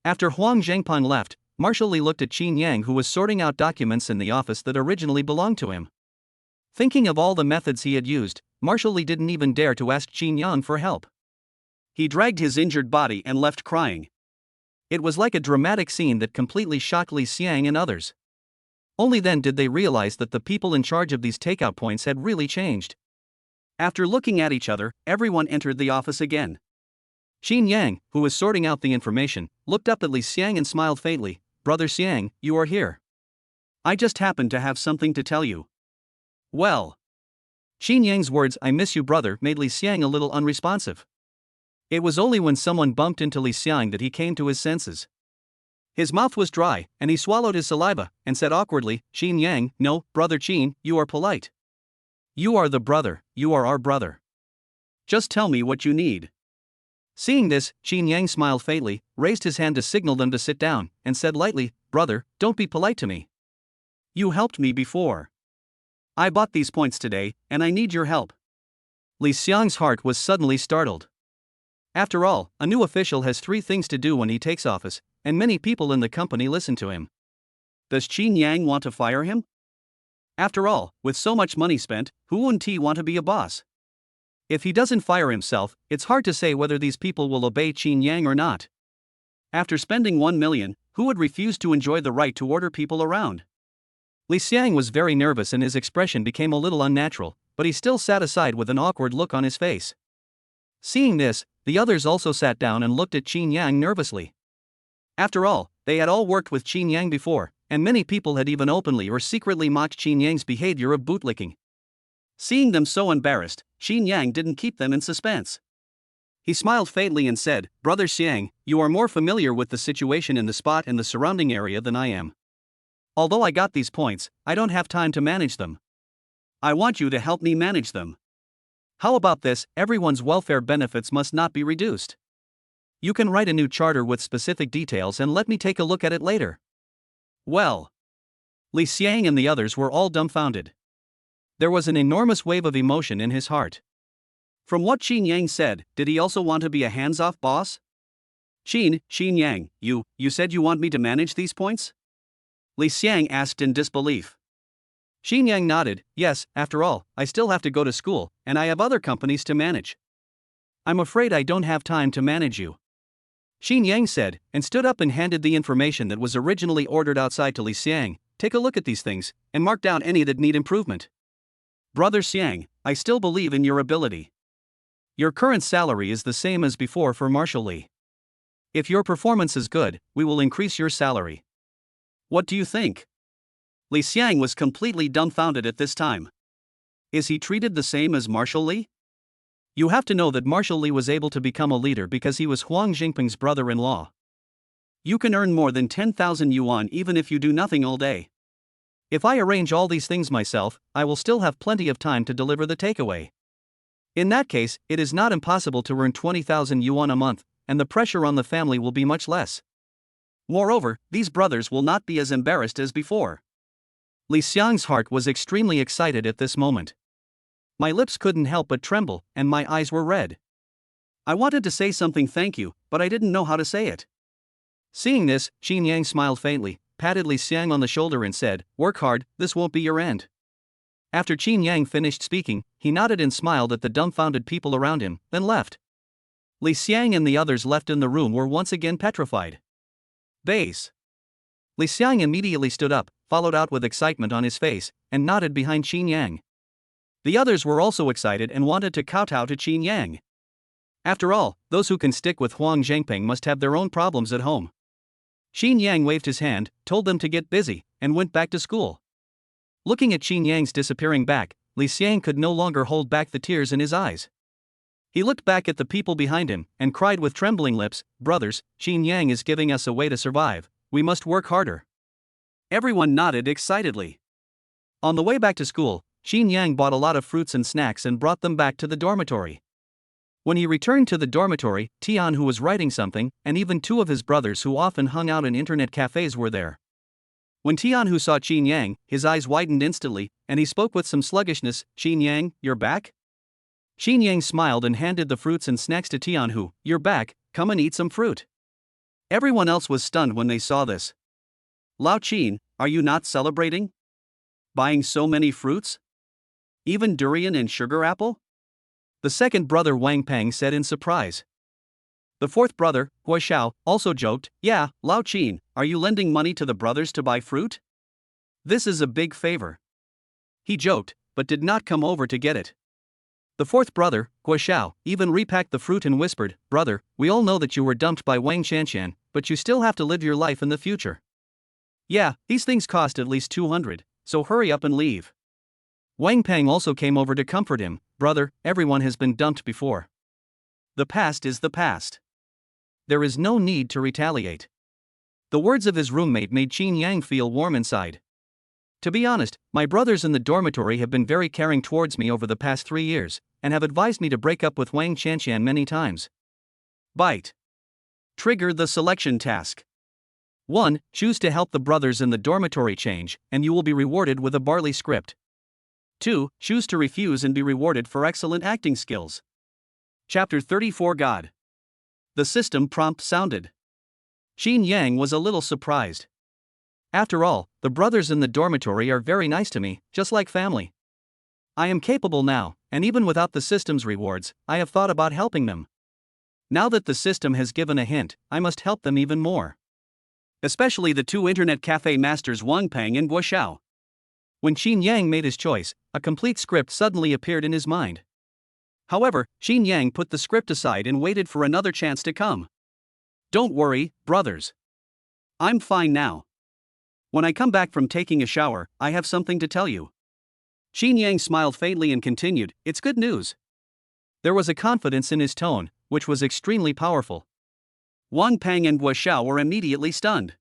After Huang Zhangpeng left, Marshal Li looked at Chinyang, who was sorting out documents in the office that originally belonged to him. Thinking of all the methods he had used, Marshal Li didn't even dare to ask Chinyang for help. He dragged his injured body and left crying. It was like a dramatic scene that completely shocked Li Xiang and others. Only then did they realize that the people in charge of these takeout points had really changed. After looking at each other, everyone entered the office again. Chinyang, who was sorting out the information, looked up at Li Xiang and smiled faintly. Brother Xiang, you are here. I just happened to have something to tell you. Well. Chinyang's words, "I miss you brother," made Li Xiang a little unresponsive. It was only when someone bumped into Li Xiang that he came to his senses. His mouth was dry, and he swallowed his saliva, and said awkwardly, "Chinyang, no, brother Chin, you are polite. You are the brother, you are our brother. Just tell me what you need." Seeing this, Chinyang smiled faintly, raised his hand to signal them to sit down, and said lightly, "Brother, don't be polite to me. You helped me before. I bought these points today, and I need your help." Li Xiang's heart was suddenly startled. After all, a new official has 3 things to do when he takes office, and many people in the company listen to him. Does Chinyang want to fire him? After all, with so much money spent, who wouldn't he want to be a boss? If he doesn't fire himself, it's hard to say whether these people will obey Chinyang or not. After spending 1 million, who would refuse to enjoy the right to order people around? Li Xiang was very nervous and his expression became a little unnatural, but he still sat aside with an awkward look on his face. Seeing this, the others also sat down and looked at Chinyang nervously. After all, they had all worked with Chinyang before, and many people had even openly or secretly mocked Chinyang's behavior of bootlicking. Seeing them so embarrassed, Chinyang didn't keep them in suspense. He smiled faintly and said, "Brother Xiang, you are more familiar with the situation in the spot and the surrounding area than I am. Although I got these points, I don't have time to manage them. I want you to help me manage them. How about this? Everyone's welfare benefits must not be reduced. You can write a new charter with specific details and let me take a look at it later." Well, Li Xiang and the others were all dumbfounded. There was an enormous wave of emotion in his heart. From what Chinyang said, did he also want to be a hands-off boss? Chinyang, you said you want me to manage these points? Li Xiang asked in disbelief. Chinyang nodded, yes, after all, I still have to go to school, and I have other companies to manage. I'm afraid I don't have time to manage you. Chinyang said, and stood up and handed the information that was originally ordered outside to Li Xiang. Take a look at these things, and mark down any that need improvement. Brother Xiang, I still believe in your ability. Your current salary is the same as before for Marshal Li. If your performance is good, we will increase your salary. What do you think? Li Xiang was completely dumbfounded at this time. Is he treated the same as Marshal Li? You have to know that Marshal Li was able to become a leader because he was Huang Jingping's brother-in-law. You can earn more than 10,000 yuan even if you do nothing all day. If I arrange all these things myself, I will still have plenty of time to deliver the takeaway. In that case, it is not impossible to earn 20,000 yuan a month, and the pressure on the family will be much less. Moreover, these brothers will not be as embarrassed as before. Li Xiang's heart was extremely excited at this moment. My lips couldn't help but tremble, and my eyes were red. I wanted to say something thank you, but I didn't know how to say it. Seeing this, Chinyang smiled faintly, patted Li Xiang on the shoulder and said, "Work hard, this won't be your end." After Chinyang finished speaking, he nodded and smiled at the dumbfounded people around him, then left. Li Xiang and the others left in the room were once again petrified. Base. Li Xiang immediately stood up, followed out with excitement on his face, and nodded behind Chinyang. The others were also excited and wanted to kowtow to Chinyang. After all, those who can stick with Huang Zhengping must have their own problems at home. Chinyang waved his hand, told them to get busy, and went back to school. Looking at Chinyang's disappearing back, Li Xiang could no longer hold back the tears in his eyes. He looked back at the people behind him, and cried with trembling lips, "Brothers, Chinyang is giving us a way to survive, we must work harder." Everyone nodded excitedly. On the way back to school, Chinyang bought a lot of fruits and snacks and brought them back to the dormitory. When he returned to the dormitory, Tian, who was writing something, and even two of his brothers who often hung out in internet cafes were there. When Tian Hu saw Chinyang, his eyes widened instantly, and he spoke with some sluggishness, "Chinyang, you're back?" Chinyang smiled and handed the fruits and snacks to Tian Hu. "You're back, come and eat some fruit." Everyone else was stunned when they saw this. "Lao Qin, are you not celebrating? Buying so many fruits? Even durian and sugar apple?" The second brother Wang Peng said in surprise. The fourth brother, Hua Xiao, also joked, "Yeah, Lao Qin, are you lending money to the brothers to buy fruit? This is a big favor." He joked, but did not come over to get it. The fourth brother, Hua Xiao, even repacked the fruit and whispered, "Brother, we all know that you were dumped by Wang Shanshan, but you still have to live your life in the future. Yeah, these things cost at least 200, so hurry up and leave." Wang Peng also came over to comfort him, "Brother, everyone has been dumped before. The past is the past. There is no need to retaliate." The words of his roommate made Chinyang feel warm inside. To be honest, my brothers in the dormitory have been very caring towards me over the past 3 years, and have advised me to break up with Wang Shanshan many times. Bite. Trigger the selection task. 1. Choose to help the brothers in the dormitory change, and you will be rewarded with a barley script. 2. Choose to refuse and be rewarded for excellent acting skills. Chapter 34 God. The system prompt sounded. Chinyang was a little surprised. After all, the brothers in the dormitory are very nice to me, just like family. I am capable now, and even without the system's rewards, I have thought about helping them. Now that the system has given a hint, I must help them even more. Especially the two internet cafe masters Wang Peng and Guo Xiao. When Chinyang made his choice, a complete script suddenly appeared in his mind. However, Chinyang put the script aside and waited for another chance to come. Don't worry, brothers. I'm fine now. When I come back from taking a shower, I have something to tell you. Chinyang smiled faintly and continued, it's good news. There was a confidence in his tone, which was extremely powerful. Wang Peng and Guo Xiao were immediately stunned.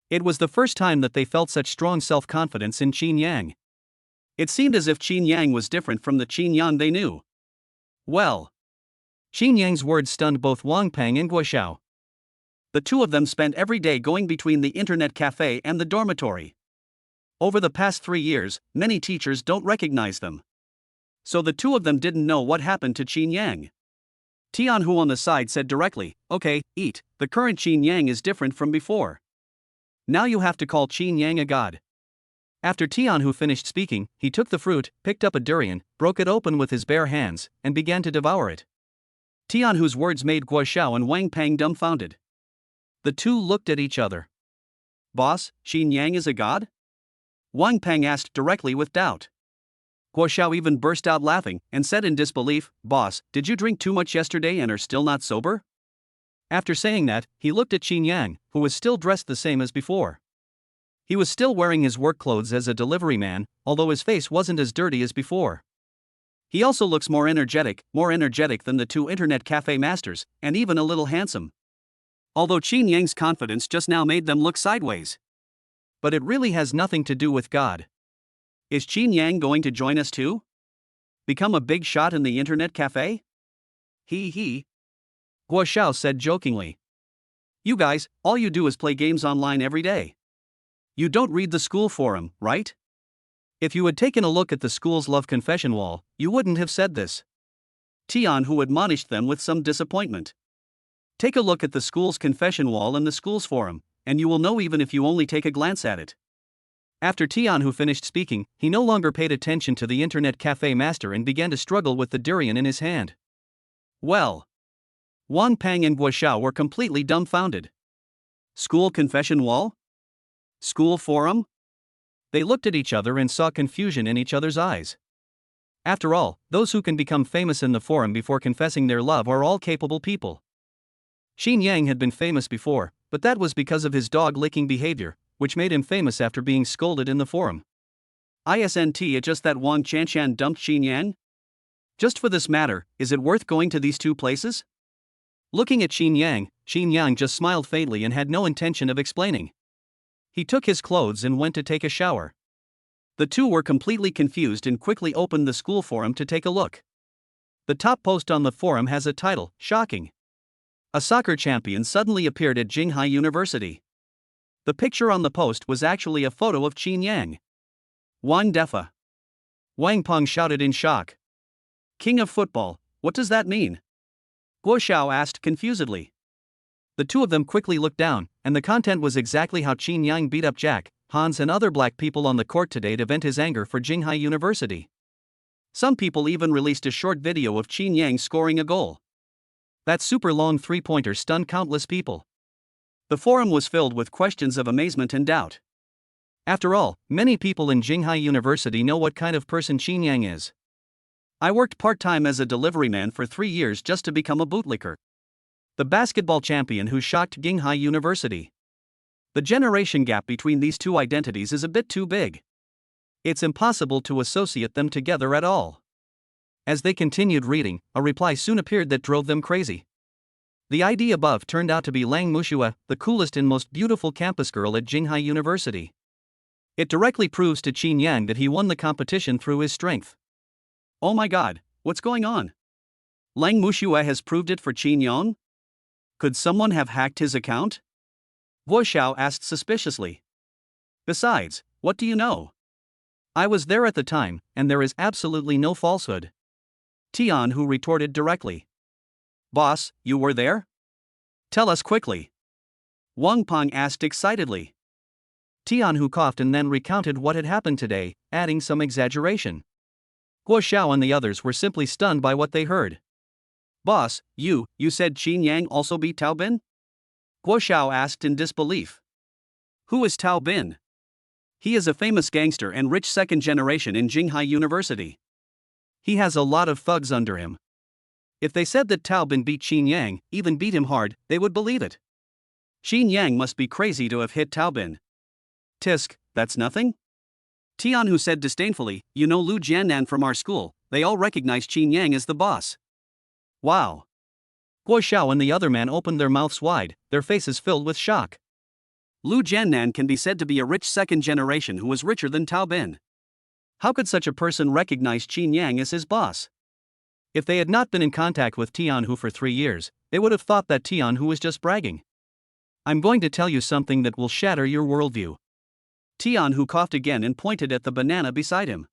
It was the first time that they felt such strong self-confidence in Chinyang. It seemed as if Chinyang was different from the Chinyang they knew. Well. Chinyang's words stunned both Wang Peng and Guo Xiao. The two of them spent every day going between the internet cafe and the dormitory. Over the past 3 years, many teachers don't recognize them. So the two of them didn't know what happened to Chinyang. Tianhu on the side said directly, okay, eat, the current Chinyang is different from before. Now you have to call Chinyang a god. After Tianhu finished speaking, he took the fruit, picked up a durian, broke it open with his bare hands, and began to devour it. Tianhu's words made Guo Xiao and Wang Peng dumbfounded. The two looked at each other. Boss, Chinyang is a god? Wang Peng asked directly with doubt. Guo Xiao even burst out laughing and said in disbelief, Boss, did you drink too much yesterday and are still not sober? After saying that, he looked at Chinyang, who was still dressed the same as before. He was still wearing his work clothes as a delivery man, although his face wasn't as dirty as before. He also looks more energetic than the two internet cafe masters, and even a little handsome. Although Chinyang's confidence just now made them look sideways. But it really has nothing to do with God. Is Chinyang going to join us too? Become a big shot in the internet cafe? He. Guo Xiao said jokingly. You guys, all you do is play games online every day. You don't read the school forum, right? If you had taken a look at the school's love confession wall, you wouldn't have said this. Tianhu admonished them with some disappointment. Take a look at the school's confession wall and the school's forum, and you will know even if you only take a glance at it. After Tianhu finished speaking, he no longer paid attention to the internet cafe master and began to struggle with the durian in his hand. Well. Wang Peng and Guo Xiao were completely dumbfounded. School confession wall? School forum? They looked at each other and saw confusion in each other's eyes. After all, those who can become famous in the forum before confessing their love are all capable people. Chinyang had been famous before, but that was because of his dog-licking behavior, which made him famous after being scolded in the forum. Isn't it just that Wang Chanshan dumped Chinyang? Just for this matter, is it worth going to these two places? Looking at Chinyang just smiled faintly and had no intention of explaining. He took his clothes and went to take a shower. The two were completely confused and quickly opened the school forum to take a look. The top post on the forum has a title, Shocking. A soccer champion suddenly appeared at Jinghai University. The picture on the post was actually a photo of Chinyang. Wang Defa. Wang Peng shouted in shock. King of football, what does that mean? Guo Xiao asked confusedly. The two of them quickly looked down, and the content was exactly how Chinyang beat up Jack, Hans and other black people on the court today to vent his anger for Jinghai University. Some people even released a short video of Chinyang scoring a goal. That super long three-pointer stunned countless people. The forum was filled with questions of amazement and doubt. After all, many people in Jinghai University know what kind of person Chinyang is. I worked part-time as a delivery man for 3 years just to become a bootlicker. The basketball champion who shocked Jinghai University. The generation gap between these two identities is a bit too big. It's impossible to associate them together at all. As they continued reading, a reply soon appeared that drove them crazy. The ID above turned out to be Lang Mushua, the coolest and most beautiful campus girl at Jinghai University. It directly proves to Chinyang that he won the competition through his strength. Oh my god, what's going on? Lang Mushua has proved it for Chinyang? Could someone have hacked his account? Guo Xiao asked suspiciously. Besides, what do you know? I was there at the time, and there is absolutely no falsehood. Tianhu retorted directly. Boss, you were there? Tell us quickly. Wang Peng asked excitedly. Tianhu coughed and then recounted what had happened today, adding some exaggeration. Guo Xiao and the others were simply stunned by what they heard. Boss, you said Chinyang also beat Tao Bin? Guo Xiao asked in disbelief. Who is Tao Bin? He is a famous gangster and rich second generation in Jinghai University. He has a lot of thugs under him. If they said that Tao Bin beat Chinyang, even beat him hard, they would believe it. Chinyang must be crazy to have hit Tao Bin. Tisk, that's nothing? Tianhu said disdainfully, you know Lu Jiannan from our school, they all recognize Chinyang as the boss. Wow. Guo Xiao and the other man opened their mouths wide, their faces filled with shock. Lu Jiannan can be said to be a rich second generation who was richer than Tao Bin. How could such a person recognize Chinyang as his boss? If they had not been in contact with Tianhu for 3 years, they would have thought that Tianhu was just bragging. I'm going to tell you something that will shatter your worldview. Tianhu coughed again and pointed at the banana beside him.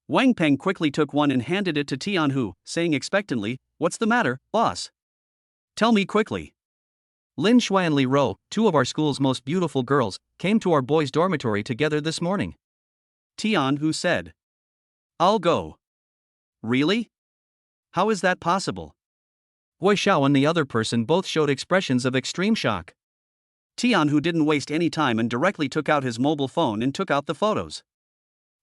Wang Peng quickly took one and handed it to Tianhu, saying expectantly, what's the matter, boss? Tell me quickly. Lin Shui and Li Ro, 2 of our school's most beautiful girls, came to our boys' dormitory together this morning. Tianhu said. I'll go. Really? How is that possible? Guo Xiao and the other person both showed expressions of extreme shock. Tianhu didn't waste any time and directly took out his mobile phone and took out the photos.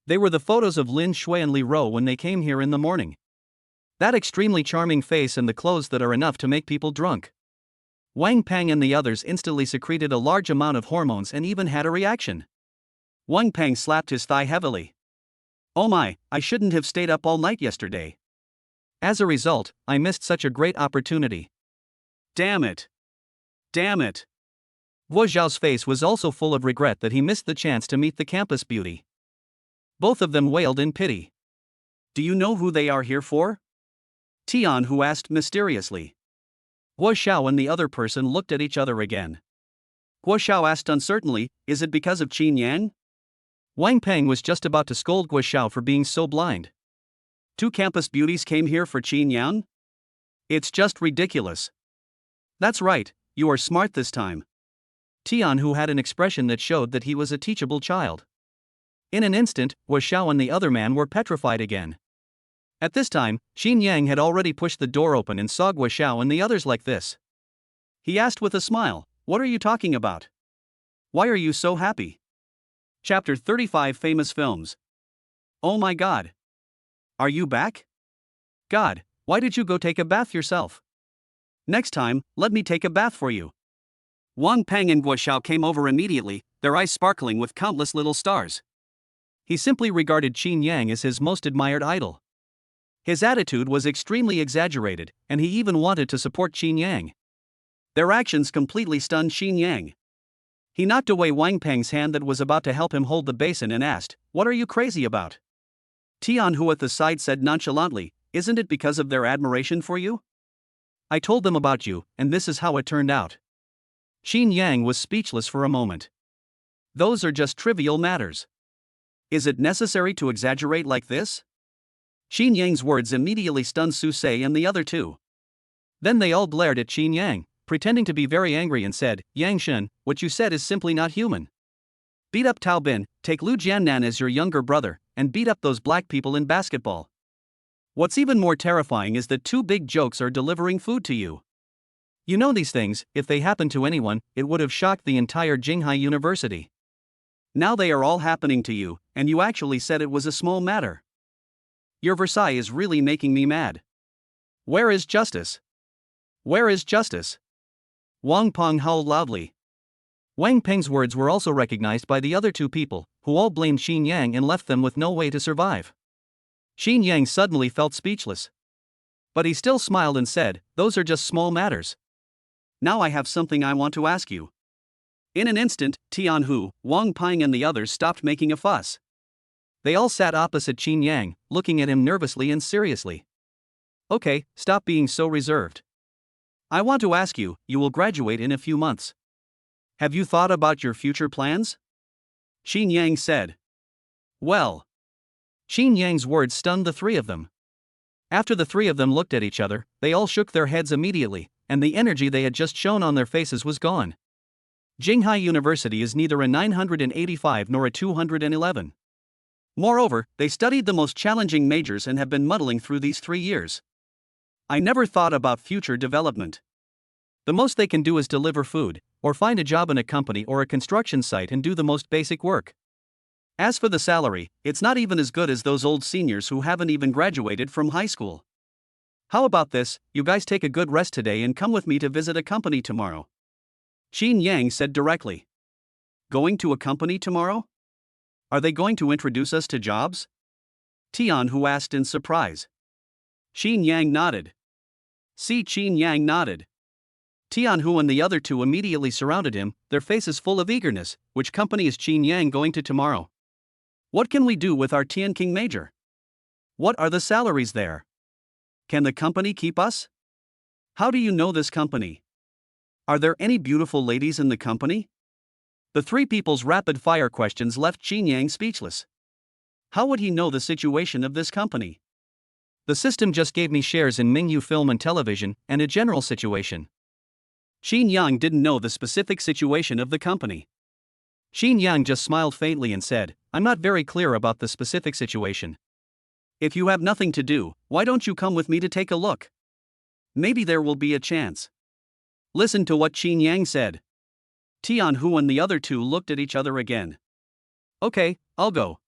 They were the photos of Lin Shui and Li Ro when they came here in the morning. That extremely charming face and the clothes that are enough to make people drunk. Wang Peng and the others instantly secreted a large amount of hormones and even had a reaction. Wang Peng slapped his thigh heavily. Oh my, I shouldn't have stayed up all night yesterday. As a result, I missed such a great opportunity. Damn it. Damn it. Guo Xiao's face was also full of regret that he missed the chance to meet the campus beauty. Both of them wailed in pity. Do you know who they are here for? Tianhu asked mysteriously. Guo Xiao and the other person looked at each other again. Guo Xiao asked uncertainly, is it because of Chinyang? Wang Peng was just about to scold Guo Xiao for being so blind. 2 campus beauties came here for Chinyang? It's just ridiculous. That's right, you are smart this time. Tianhu had an expression that showed that he was a teachable child. In an instant, Guo Xiao and the other man were petrified again. At this time, Chinyang had already pushed the door open and saw Guo Xiao and the others like this. He asked with a smile, what are you talking about? Why are you so happy? Chapter 35 Famous Films. Oh my god. Are you back? God, why did you go take a bath yourself? Next time, let me take a bath for you. Wang Peng and Guo Xiao came over immediately, their eyes sparkling with countless little stars. He simply regarded Chinyang as his most admired idol. His attitude was extremely exaggerated, and he even wanted to support Chinyang. Their actions completely stunned Chinyang. He knocked away Wang Peng's hand that was about to help him hold the basin and asked, what are you crazy about? Tianhu at the side said nonchalantly, isn't it because of their admiration for you? I told them about you, and this is how it turned out. Chinyang was speechless for a moment. Those are just trivial matters. Is it necessary to exaggerate like this? Chinyang's words immediately stunned Su Sei and the other 2. Then they all glared at Chinyang, pretending to be very angry and said, Yang Shen, what you said is simply not human. Beat up Tao Bin, take Lu Jiannan as your younger brother, and beat up those black people in basketball. What's even more terrifying is that 2 big jokes are delivering food to you. You know these things, if they happened to anyone, it would have shocked the entire Jinghai University. Now they are all happening to you, and you actually said it was a small matter. Your Versailles is really making me mad. Where is justice? Where is justice? Wang Peng howled loudly. Wang Peng's words were also recognized by the other 2 people, who all blamed Chinyang and left them with no way to survive. Chinyang suddenly felt speechless. But he still smiled and said, those are just small matters. Now I have something I want to ask you. In an instant, Tianhu, Wang Peng and the others stopped making a fuss. They all sat opposite Chinyang, looking at him nervously and seriously. Okay, stop being so reserved. I want to ask you, you will graduate in a few months. Have you thought about your future plans? Chinyang said. Well. Chinyang's words stunned the 3 of them. After the 3 of them looked at each other, they all shook their heads immediately, and the energy they had just shown on their faces was gone. Jinghai University is neither a 985 nor a 211. Moreover, they studied the most challenging majors and have been muddling through these 3 years. I never thought about future development. The most they can do is deliver food, or find a job in a company or a construction site and do the most basic work. As for the salary, it's not even as good as those old seniors who haven't even graduated from high school. How about this, you guys take a good rest today and come with me to visit a company tomorrow? Chinyang said directly. Going to a company tomorrow? Are they going to introduce us to jobs? Tianhu asked in surprise. Chinyang nodded. Chinyang nodded. Tianhu and the other two immediately surrounded him, their faces full of eagerness. Which company is Chinyang going to tomorrow? What can we do with our Tianking major? What are the salaries there? Can the company keep us? How do you know this company? Are there any beautiful ladies in the company? The three people's rapid-fire questions left Chinyang speechless. How would he know the situation of this company? The system just gave me shares in Mingyu Film and Television and a general situation. Chinyang didn't know the specific situation of the company. Chinyang just smiled faintly and said, I'm not very clear about the specific situation. If you have nothing to do, why don't you come with me to take a look? Maybe there will be a chance. Listen to what Chinyang said. Tianhu and the other two looked at each other again. Okay, I'll go.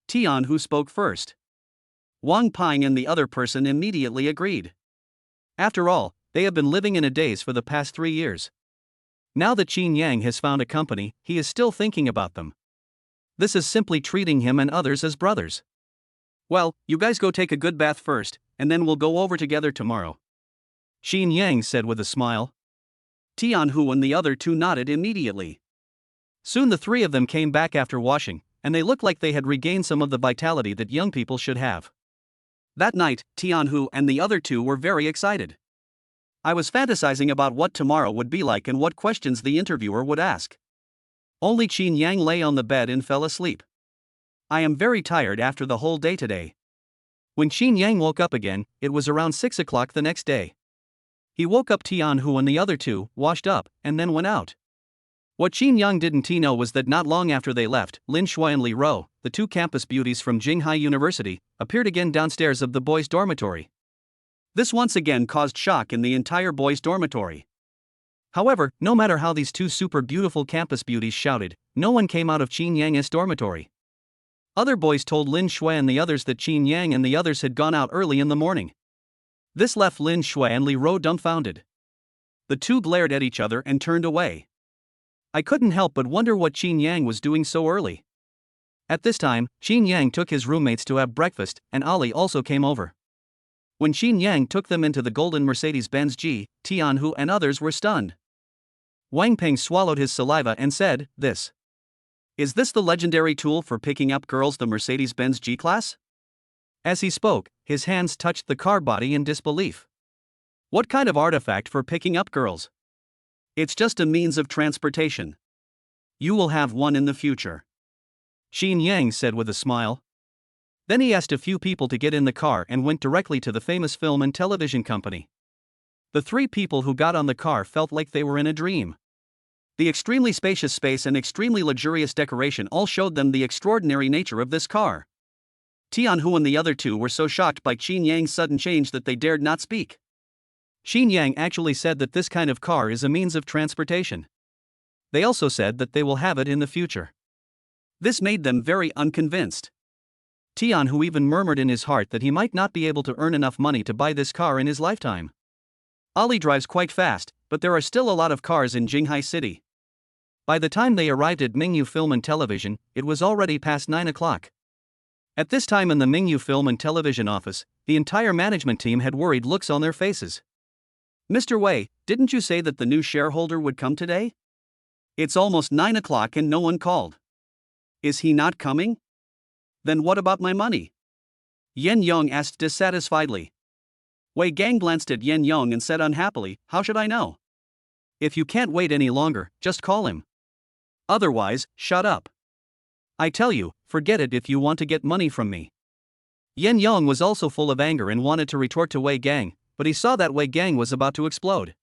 Tianhu spoke first. Wang Ping and the other person immediately agreed. After all, they have been living in a daze for the past 3 years. Now that Chinyang has found a company, he is still thinking about them. This is simply treating him and others as brothers. Well, you guys go take a good bath first, and then we'll go over together tomorrow. Chinyang said with a smile. Tianhu and the other two nodded immediately. Soon the three of them came back after washing, and they looked like they had regained some of the vitality that young people should have. That night, Tianhu and the other two were very excited. I was fantasizing about what tomorrow would be like and what questions the interviewer would ask. Only Chinyang lay on the bed and fell asleep. I am very tired after the whole day today. When Chinyang woke up again, it was around 6 o'clock the next day. He woke up Tianhu and the other two, washed up, and then went out. What Chinyang didn't know was that not long after they left, Lin Shui and Li Rou, the two campus beauties from Jinghai University, appeared again downstairs of the boys' dormitory. This once again caused shock in the entire boys' dormitory. However, no matter how these two super beautiful campus beauties shouted, no one came out of Chinyang's dormitory. Other boys told Lin Shui and the others that Chinyang and the others had gone out early in the morning. This left Lin Shui and Li Rou dumbfounded. The two glared at each other and turned away. I couldn't help but wonder what Chinyang was doing so early. At this time, Chinyang took his roommates to have breakfast, and Ali also came over. When Chinyang took them into the golden Mercedes-Benz G, Tianhu and others were stunned. Wang Ping swallowed his saliva and said, Is this the legendary tool for picking up girls, the Mercedes-Benz G-Class? As he spoke, his hands touched the car body in disbelief. What kind of artifact for picking up girls? It's just a means of transportation. You will have one in the future. Chinyang said with a smile. Then he asked a few people to get in the car and went directly to the famous film and television company. The three people who got on the car felt like they were in a dream. The extremely spacious space and extremely luxurious decoration all showed them the extraordinary nature of this car. Tianhu and the other two were so shocked by Chinyang's sudden change that they dared not speak. Chinyang actually said that this kind of car is a means of transportation. They also said that they will have it in the future. This made them very unconvinced. Tianhu even murmured in his heart that he might not be able to earn enough money to buy this car in his lifetime. Ali drives quite fast, but there are still a lot of cars in Jinghai City. By the time they arrived at Mingyu Film and Television, it was already past 9 o'clock. At this time in the Mingyu Film and Television office, the entire management team had worried looks on their faces. Mr. Wei, didn't you say that the new shareholder would come today? It's almost 9 o'clock and no one called. Is he not coming? Then what about my money? Yen Yong asked dissatisfiedly. Wei Gang glanced at Yen Yong and said unhappily, How should I know? If you can't wait any longer, just call him. Otherwise, shut up. I tell you, forget it if you want to get money from me. Yen Yong was also full of anger and wanted to retort to Wei Gang, but he saw that Wei Gang was about to explode.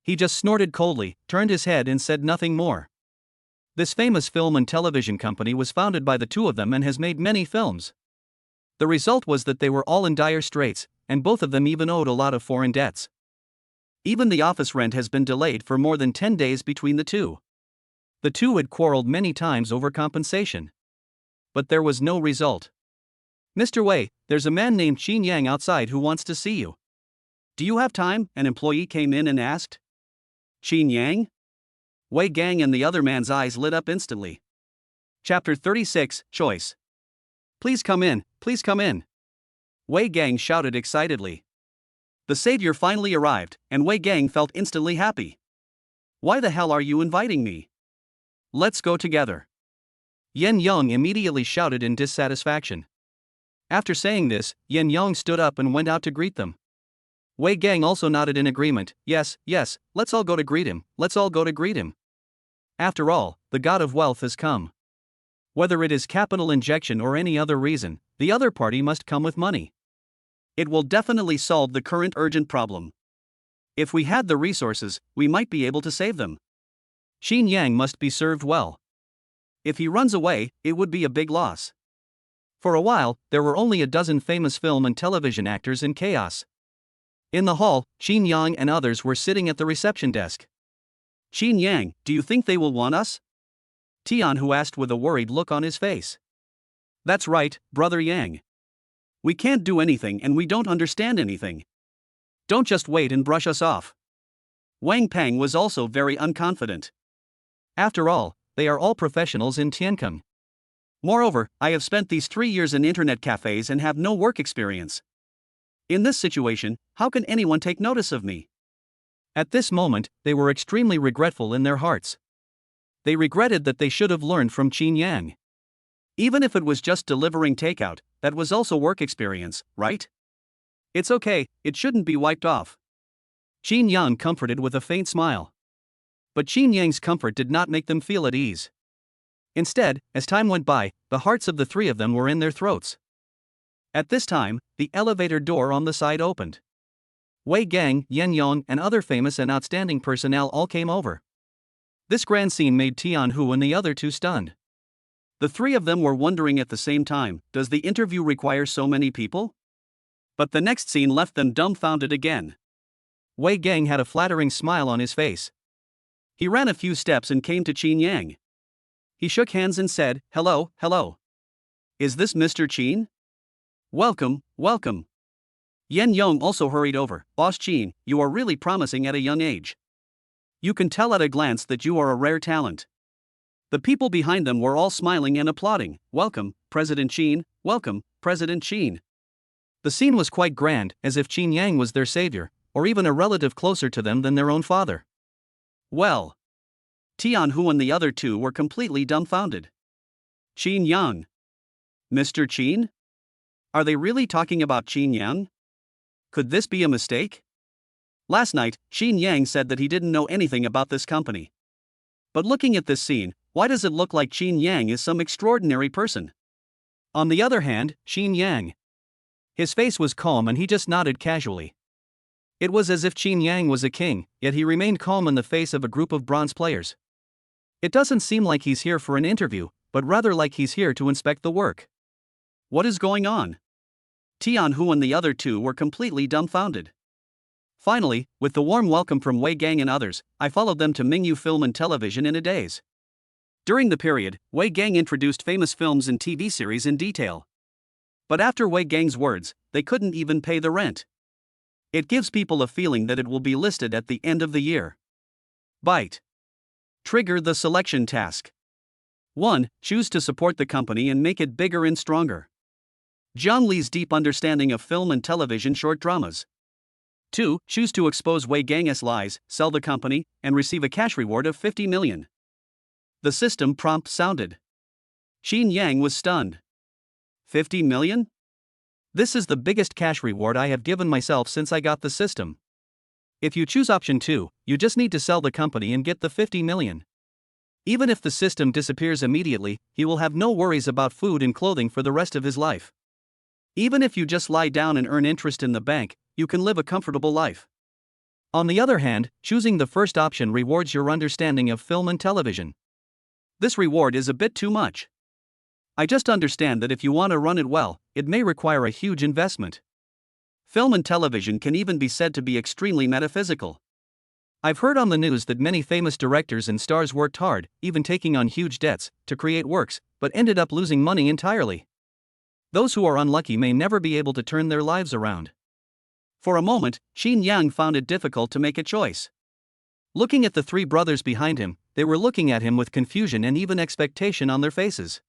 He just snorted coldly, turned his head and said nothing more. This famous film and television company was founded by the two of them and has made many films. The result was that they were all in dire straits, and both of them even owed a lot of foreign debts. Even the office rent has been delayed for more than 10 days between the two. The two had quarreled many times over compensation. but there was no result. "Mr. Wei, there's a man named Chinyang outside who wants to see you. Do you have time?" an employee came in and asked. Chinyang? Wei Gang and the other man's eyes lit up instantly. Chapter 36, Choice. "Please come in, please come in." Wei Gang shouted excitedly. The savior finally arrived, and Wei Gang felt instantly happy. "Why the hell are you inviting me? Let's go together." Yen Yong immediately shouted in dissatisfaction. After saying this, Yen Yong stood up and went out to greet them. Wei Gang also nodded in agreement. Yes, let's all go to greet him, let's all go to greet him. After all, the god of wealth has come. Whether it is capital injection or any other reason, the other party must come with money. It will definitely solve the current urgent problem. If we had the resources, we might be able to save them. Chinyang must be served well. If he runs away, it would be a big loss. For a while, there were only a dozen famous film and television actors in chaos. In the hall, Chinyang and others were sitting at the reception desk. "Chinyang, do you think they will want us?" Tianhu asked with a worried look on his face. "That's right, brother Yang. We can't do anything and we don't understand anything. Don't just wait and brush us off." Wang Pang was also very unconfident. After all, they are all professionals in Tiankang. Moreover, I have spent these 3 years in internet cafes and have no work experience. In this situation, how can anyone take notice of me? At this moment, they were extremely regretful in their hearts. They regretted that they should have learned from Chinyang. Even if it was just delivering takeout, that was also work experience, right? It's okay, it shouldn't be wiped off. Chinyang comforted with a faint smile. But Chinyang's comfort did not make them feel at ease. Instead, as time went by, the hearts of the three of them were in their throats. At this time, the elevator door on the side opened. Wei Gang, Yen Yong, and other famous and outstanding personnel all came over. This grand scene made Tianhu and the other two stunned. The three of them were wondering at the same time, does the interview require so many people? But the next scene left them dumbfounded again. Wei Gang had a flattering smile on his face. He ran a few steps and came to Chinyang. He shook hands and said, "Hello, hello. Is this Mr. Chin? Welcome, welcome." Yen Yong also hurried over. "Boss Chin, you are really promising at a young age. You can tell at a glance that you are a rare talent." The people behind them were all smiling and applauding. "Welcome, President Chin, welcome, President Chin." The scene was quite grand, as if Chinyang was their savior, or even a relative closer to them than their own father. Well, Tianhu and the other two were completely dumbfounded. Chinyang. Mr. Chin? Are they really talking about Chinyang? Could this be a mistake? Last night, Chinyang said that he didn't know anything about this company. But looking at this scene, why does it look like Chinyang is some extraordinary person? On the other hand, Chinyang. His face was calm and he just nodded casually. It was as if Chinyang was a king, yet he remained calm in the face of a group of bronze players. It doesn't seem like he's here for an interview, but rather like he's here to inspect the work. What is going on? Tianhu and the other two were completely dumbfounded. Finally, with the warm welcome from Wei Gang and others, I followed them to Mingyu Film and Television in a daze. During the period, Wei Gang introduced famous films and TV series in detail. But after Wei Gang's words, they couldn't even pay the rent. It gives people a feeling that it will be listed at the end of the year. Byte. Trigger the selection task. 1. Choose to support the company and make it bigger and stronger. Zhang Li's deep understanding of film and television short dramas. 2. Choose to expose Wei Gang's lies, sell the company, and receive a cash reward of 50 million. The system prompt sounded. Chinyang was stunned. 50 million? This is the biggest cash reward I have given myself since I got the system. If you choose option 2, you just need to sell the company and get the 50 million. Even if the system disappears immediately, he will have no worries about food and clothing for the rest of his life. Even if you just lie down and earn interest in the bank, you can live a comfortable life. On the other hand, choosing the first option rewards your understanding of film and television. This reward is a bit too much. I just understand that if you want to run it well, it may require a huge investment. Film and television can even be said to be extremely metaphysical. I've heard on the news that many famous directors and stars worked hard, even taking on huge debts, to create works, but ended up losing money entirely. Those who are unlucky may never be able to turn their lives around. For a moment, Chinyang found it difficult to make a choice. Looking at the three brothers behind him, they were looking at him with confusion and even expectation on their faces.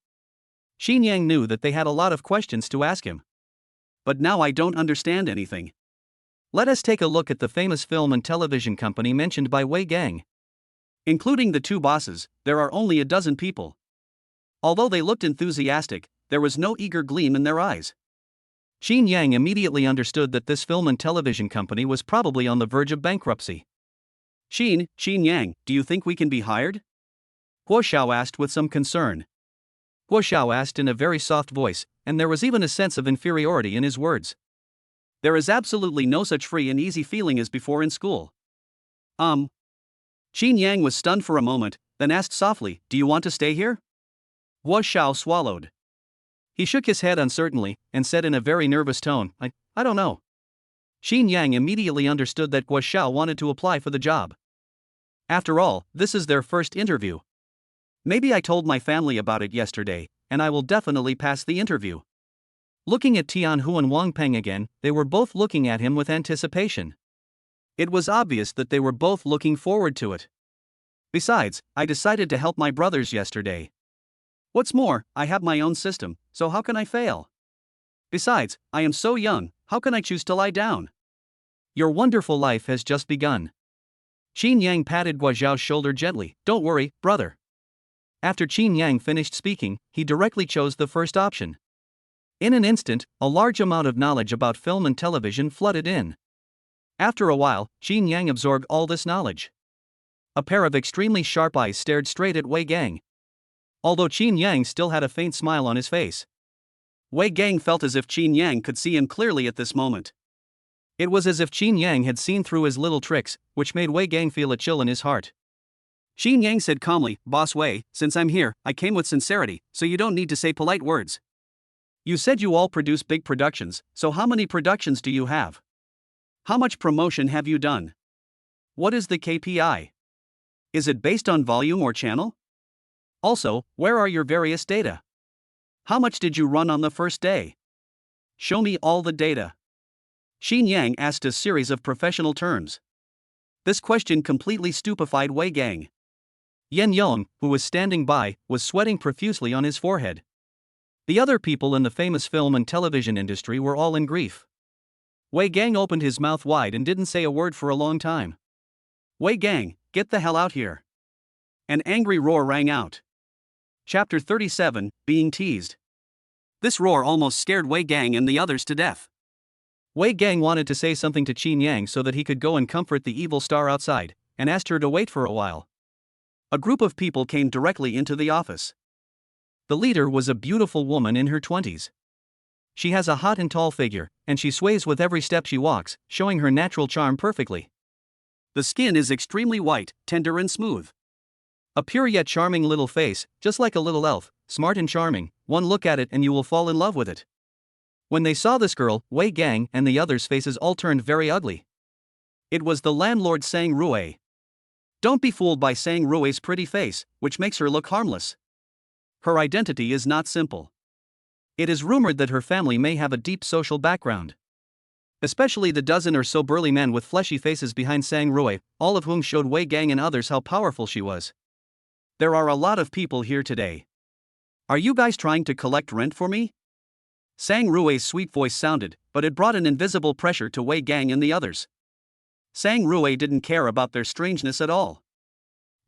Chinyang knew that they had a lot of questions to ask him. But now I don't understand anything. Let us take a look at the famous film and television company mentioned by Wei Gang. Including the two bosses, there are only a dozen people. Although they looked enthusiastic, there was no eager gleam in their eyes. Chinyang immediately understood that this film and television company was probably on the verge of bankruptcy. Chinyang, do you think we can be hired? Guo Xiao asked with some concern. Guo Xiao asked in a very soft voice, and there was even a sense of inferiority in his words. There is absolutely no such free and easy feeling as before in school. Chinyang was stunned for a moment, then asked softly, do you want to stay here? Guo Xiao swallowed. He shook his head uncertainly, and said in a very nervous tone, I don't know. Chinyang immediately understood that Guo Xiao wanted to apply for the job. After all, this is their first interview. Maybe I told my family about it yesterday, and I will definitely pass the interview. Looking at Tianhu and Wang Peng again, they were both looking at him with anticipation. It was obvious that they were both looking forward to it. Besides, I decided to help my brothers yesterday. What's more, I have my own system, so how can I fail? Besides, I am so young, how can I choose to lie down? Your wonderful life has just begun. Chinyang patted Guo Xiao's shoulder gently. Don't worry, brother. After Chinyang finished speaking, he directly chose the first option. In an instant, a large amount of knowledge about film and television flooded in. After a while, Chinyang absorbed all this knowledge. A pair of extremely sharp eyes stared straight at Wei Gang. Although Chinyang still had a faint smile on his face, Wei Gang felt as if Chinyang could see him clearly at this moment. It was as if Chinyang had seen through his little tricks, which made Wei Gang feel a chill in his heart. Chinyang said calmly, Boss Wei, since I'm here, I came with sincerity, so you don't need to say polite words. You said you all produce big productions, so how many productions do you have? How much promotion have you done? What is the KPI? Is it based on volume or channel? Also, where are your various data? How much did you run on the first day? Show me all the data. Chinyang asked a series of professional terms. This question completely stupefied Wei Gang. Yan Yong, who was standing by, was sweating profusely on his forehead. The other people in the famous film and television industry were all in grief. Wei Gang opened his mouth wide and didn't say a word for a long time. Wei Gang, get the hell out here. An angry roar rang out. Chapter 37, Being Teased. This roar almost scared Wei Gang and the others to death. Wei Gang wanted to say something to Chinyang so that he could go and comfort the evil star outside, and asked her to wait for a while. A group of people came directly into the office. The leader was a beautiful woman in her 20s. She has a hot and tall figure, and she sways with every step she walks, showing her natural charm perfectly. The skin is extremely white, tender and smooth. A pure yet charming little face, just like a little elf, smart and charming. One look at it and you will fall in love with it. When they saw this girl, Wei Gang and the others' faces all turned very ugly. It was the landlord Sang Rue. Don't be fooled by Sang Rue's pretty face, which makes her look harmless. Her identity is not simple. It is rumored that her family may have a deep social background. Especially the dozen or so burly men with fleshy faces behind Sang Rue, all of whom showed Wei Gang and others how powerful she was. There are a lot of people here today. Are you guys trying to collect rent for me? Sang Rue's sweet voice sounded, but it brought an invisible pressure to Wei Gang and the others. Sang Rue didn't care about their strangeness at all.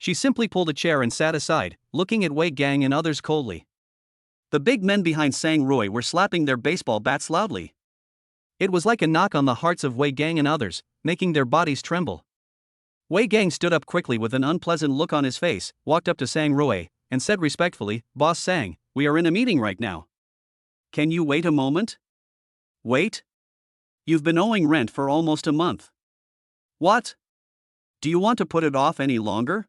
She simply pulled a chair and sat aside, looking at Wei Gang and others coldly. The big men behind Sang Rue were slapping their baseball bats loudly. It was like a knock on the hearts of Wei Gang and others, making their bodies tremble. Wei Gang stood up quickly with an unpleasant look on his face, walked up to Sang Rue, and said respectfully, Boss Sang, we are in a meeting right now. Can you wait a moment? Wait? You've been owing rent for almost a month. What? Do you want to put it off any longer?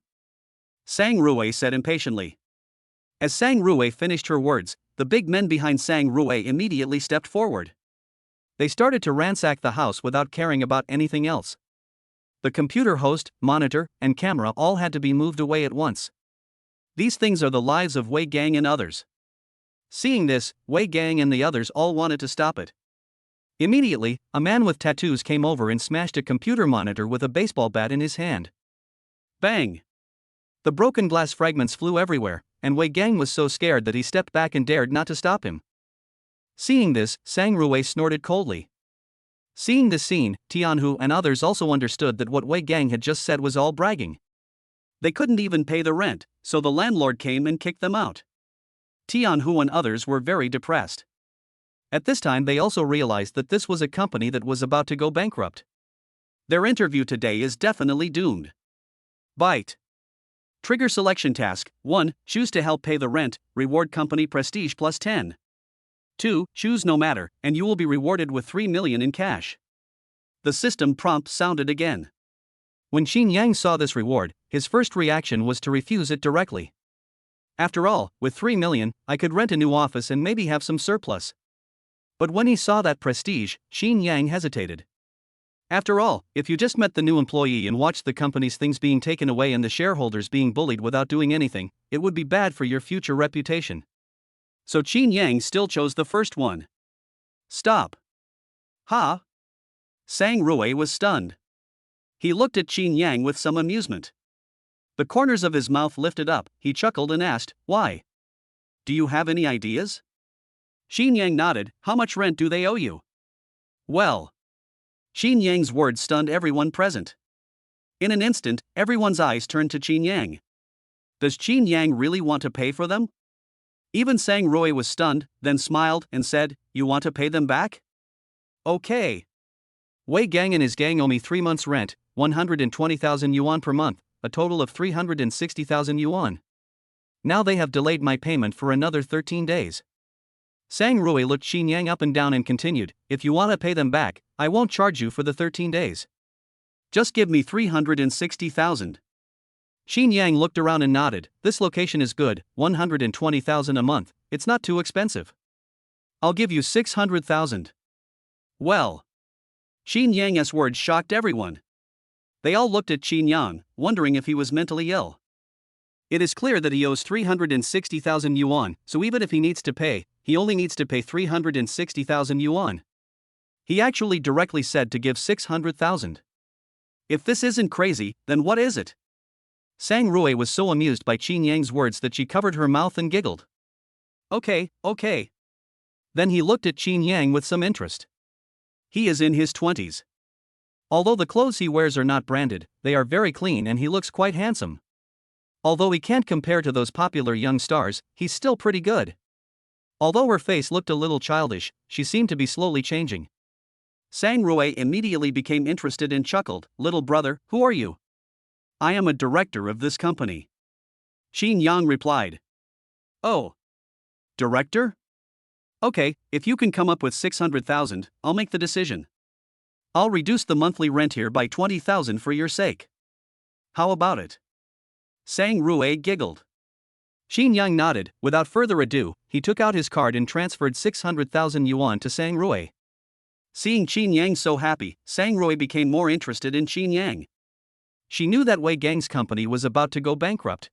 Sang Rue said impatiently. As Sang Rue finished her words, the big men behind Sang Rue immediately stepped forward. They started to ransack the house without caring about anything else. The computer host, monitor, and camera all had to be moved away at once. These things are the lives of Wei Gang and others. Seeing this, Wei Gang and the others all wanted to stop it. Immediately, a man with tattoos came over and smashed a computer monitor with a baseball bat in his hand. Bang! The broken glass fragments flew everywhere, and Wei Gang was so scared that he stepped back and dared not to stop him. Seeing this, Sang Rui snorted coldly. Seeing this scene, Tianhu and others also understood that what Wei Gang had just said was all bragging. They couldn't even pay the rent, so the landlord came and kicked them out. Tianhu and others were very depressed. At this time they also realized that this was a company that was about to go bankrupt. Their interview today is definitely doomed. Bite. Trigger selection task. 1. Choose to help pay the rent, reward company prestige plus 10. 2. Choose no matter, and you will be rewarded with 3 million in cash. The system prompt sounded again. When Chinyang saw this reward, his first reaction was to refuse it directly. After all, with 3 million, I could rent a new office and maybe have some surplus. But when he saw that prestige, Chinyang hesitated. After all, if you just met the new employee and watched the company's things being taken away and the shareholders being bullied without doing anything, it would be bad for your future reputation. So Chinyang still chose the first one. Stop. Ha! Sang Rui was stunned. He looked at Chinyang with some amusement. The corners of his mouth lifted up, he chuckled and asked, why? Do you have any ideas? Chinyang nodded, how much rent do they owe you? Well. Chinyang's words stunned everyone present. In an instant, everyone's eyes turned to Chinyang. Does Chinyang really want to pay for them? Even Sang Rui was stunned, then smiled and said, you want to pay them back? Okay. Wei Gang and his gang owe me 3 months' rent, 120,000 yuan per month, a total of 360,000 yuan. Now they have delayed my payment for another 13 days. Sang Rui looked Chinyang up and down and continued, if you want to pay them back, I won't charge you for the 13 days. Just give me 360,000. Chinyang looked around and nodded, this location is good, 120,000 a month, it's not too expensive. I'll give you 600,000. Well. Chinyang's words shocked everyone. They all looked at Chinyang, wondering if he was mentally ill. It is clear that he owes 360,000 yuan, so even if he needs to pay, he only needs to pay 360,000 yuan. He actually directly said to give 600,000. If this isn't crazy, then what is it? Sang Rui was so amused by Chinyang's words that she covered her mouth and giggled. Okay. Then he looked at Chinyang with some interest. He is in his 20s. Although the clothes he wears are not branded, they are very clean and he looks quite handsome. Although he can't compare to those popular young stars, he's still pretty good. Although her face looked a little childish, she seemed to be slowly changing. Sang Rui immediately became interested and chuckled, little brother, who are you? I am a director of this company. Chinyang replied. Oh. Director? Okay, if you can come up with 600,000, I'll make the decision. I'll reduce the monthly rent here by 20,000 for your sake. How about it? Sang Rui giggled. Chinyang nodded. Without further ado, he took out his card and transferred 600,000 yuan to Sang Rui. Seeing Chinyang so happy, Sang Rui became more interested in Chinyang. She knew that Wei Gang's company was about to go bankrupt.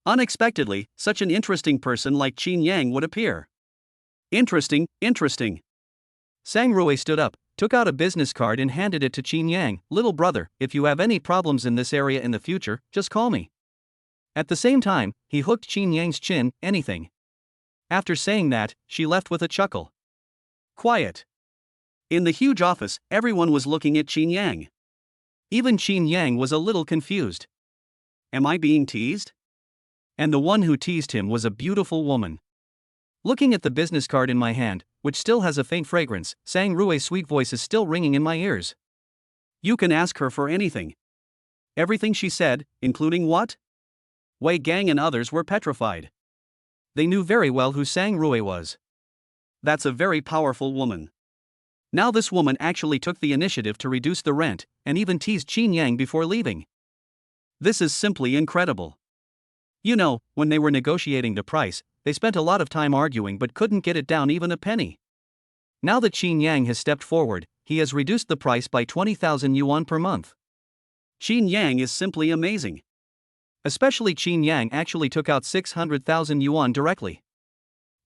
Unexpectedly, such an interesting person like Chinyang would appear. Interesting. Sang Rui stood up, took out a business card and handed it to Chinyang. Little brother, if you have any problems in this area in the future, just call me. At the same time, he hooked Chinyang's chin, anything. After saying that, she left with a chuckle. Quiet. In the huge office, everyone was looking at Chinyang. Even Chinyang was a little confused. Am I being teased? And the one who teased him was a beautiful woman. Looking at the business card in my hand, which still has a faint fragrance, Sang Rui's sweet voice is still ringing in my ears. You can ask her for anything. Everything she said, including what? Wei Gang and others were petrified. They knew very well who Sang Rui was. That's a very powerful woman. Now this woman actually took the initiative to reduce the rent, and even teased Chinyang before leaving. This is simply incredible. You know, when they were negotiating the price, they spent a lot of time arguing but couldn't get it down even a penny. Now that Chinyang has stepped forward, he has reduced the price by 20,000 yuan per month. Chinyang is simply amazing. Especially Chinyang actually took out 600,000 yuan directly.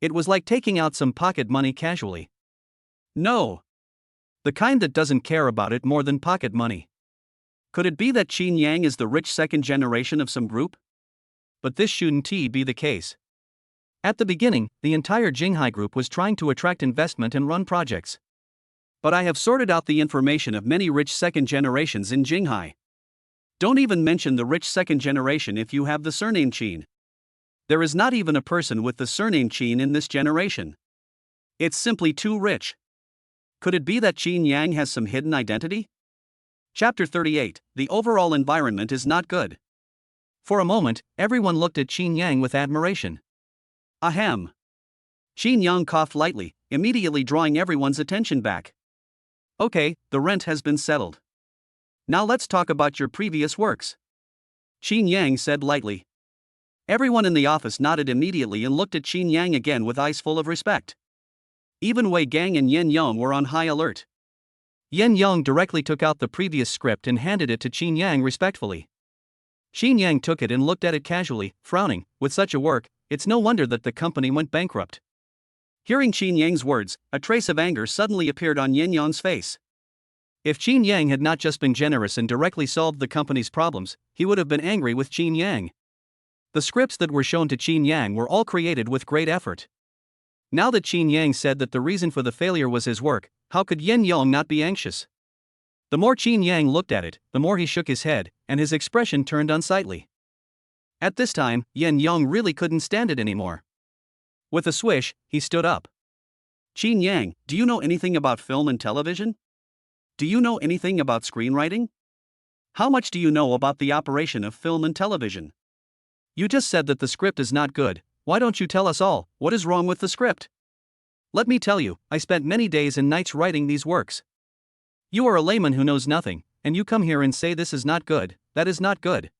It was like taking out some pocket money casually. No. The kind that doesn't care about it more than pocket money. Could it be that Chinyang is the rich second generation of some group? But this shouldn't be the case. At the beginning, the entire Jinghai group was trying to attract investment and run projects. But I have sorted out the information of many rich second generations in Jinghai. Don't even mention the rich second generation if you have the surname Chin. There is not even a person with the surname Chin in this generation. It's simply too rich. Could it be that Chinyang has some hidden identity? Chapter 38, the overall environment is not good. For a moment, everyone looked at Chinyang with admiration. Ahem. Chinyang coughed lightly, immediately drawing everyone's attention back. Okay, the rent has been settled. Now let's talk about your previous works. Chinyang said lightly. Everyone in the office nodded immediately and looked at Chinyang again with eyes full of respect. Even Wei Gang and Yen Yong were on high alert. Yen Yong directly took out the previous script and handed it to Chinyang respectfully. Chinyang took it and looked at it casually, frowning. With such a work, it's no wonder that the company went bankrupt. Hearing Chinyang's words, a trace of anger suddenly appeared on Yen Yong's face. If Chinyang had not just been generous and directly solved the company's problems, he would have been angry with Chinyang. The scripts that were shown to Chinyang were all created with great effort. Now that Chinyang said that the reason for the failure was his work, how could Yen Yong not be anxious? The more Chinyang looked at it, the more he shook his head, and his expression turned unsightly. At this time, Yen Yong really couldn't stand it anymore. With a swish, he stood up. Chinyang, do you know anything about film and television? Do you know anything about screenwriting? How much do you know about the operation of film and television? You just said that the script is not good. Why don't you tell us all, what is wrong with the script? Let me tell you, I spent many days and nights writing these works. You are a layman who knows nothing, and you come here and say this is not good, that is not good.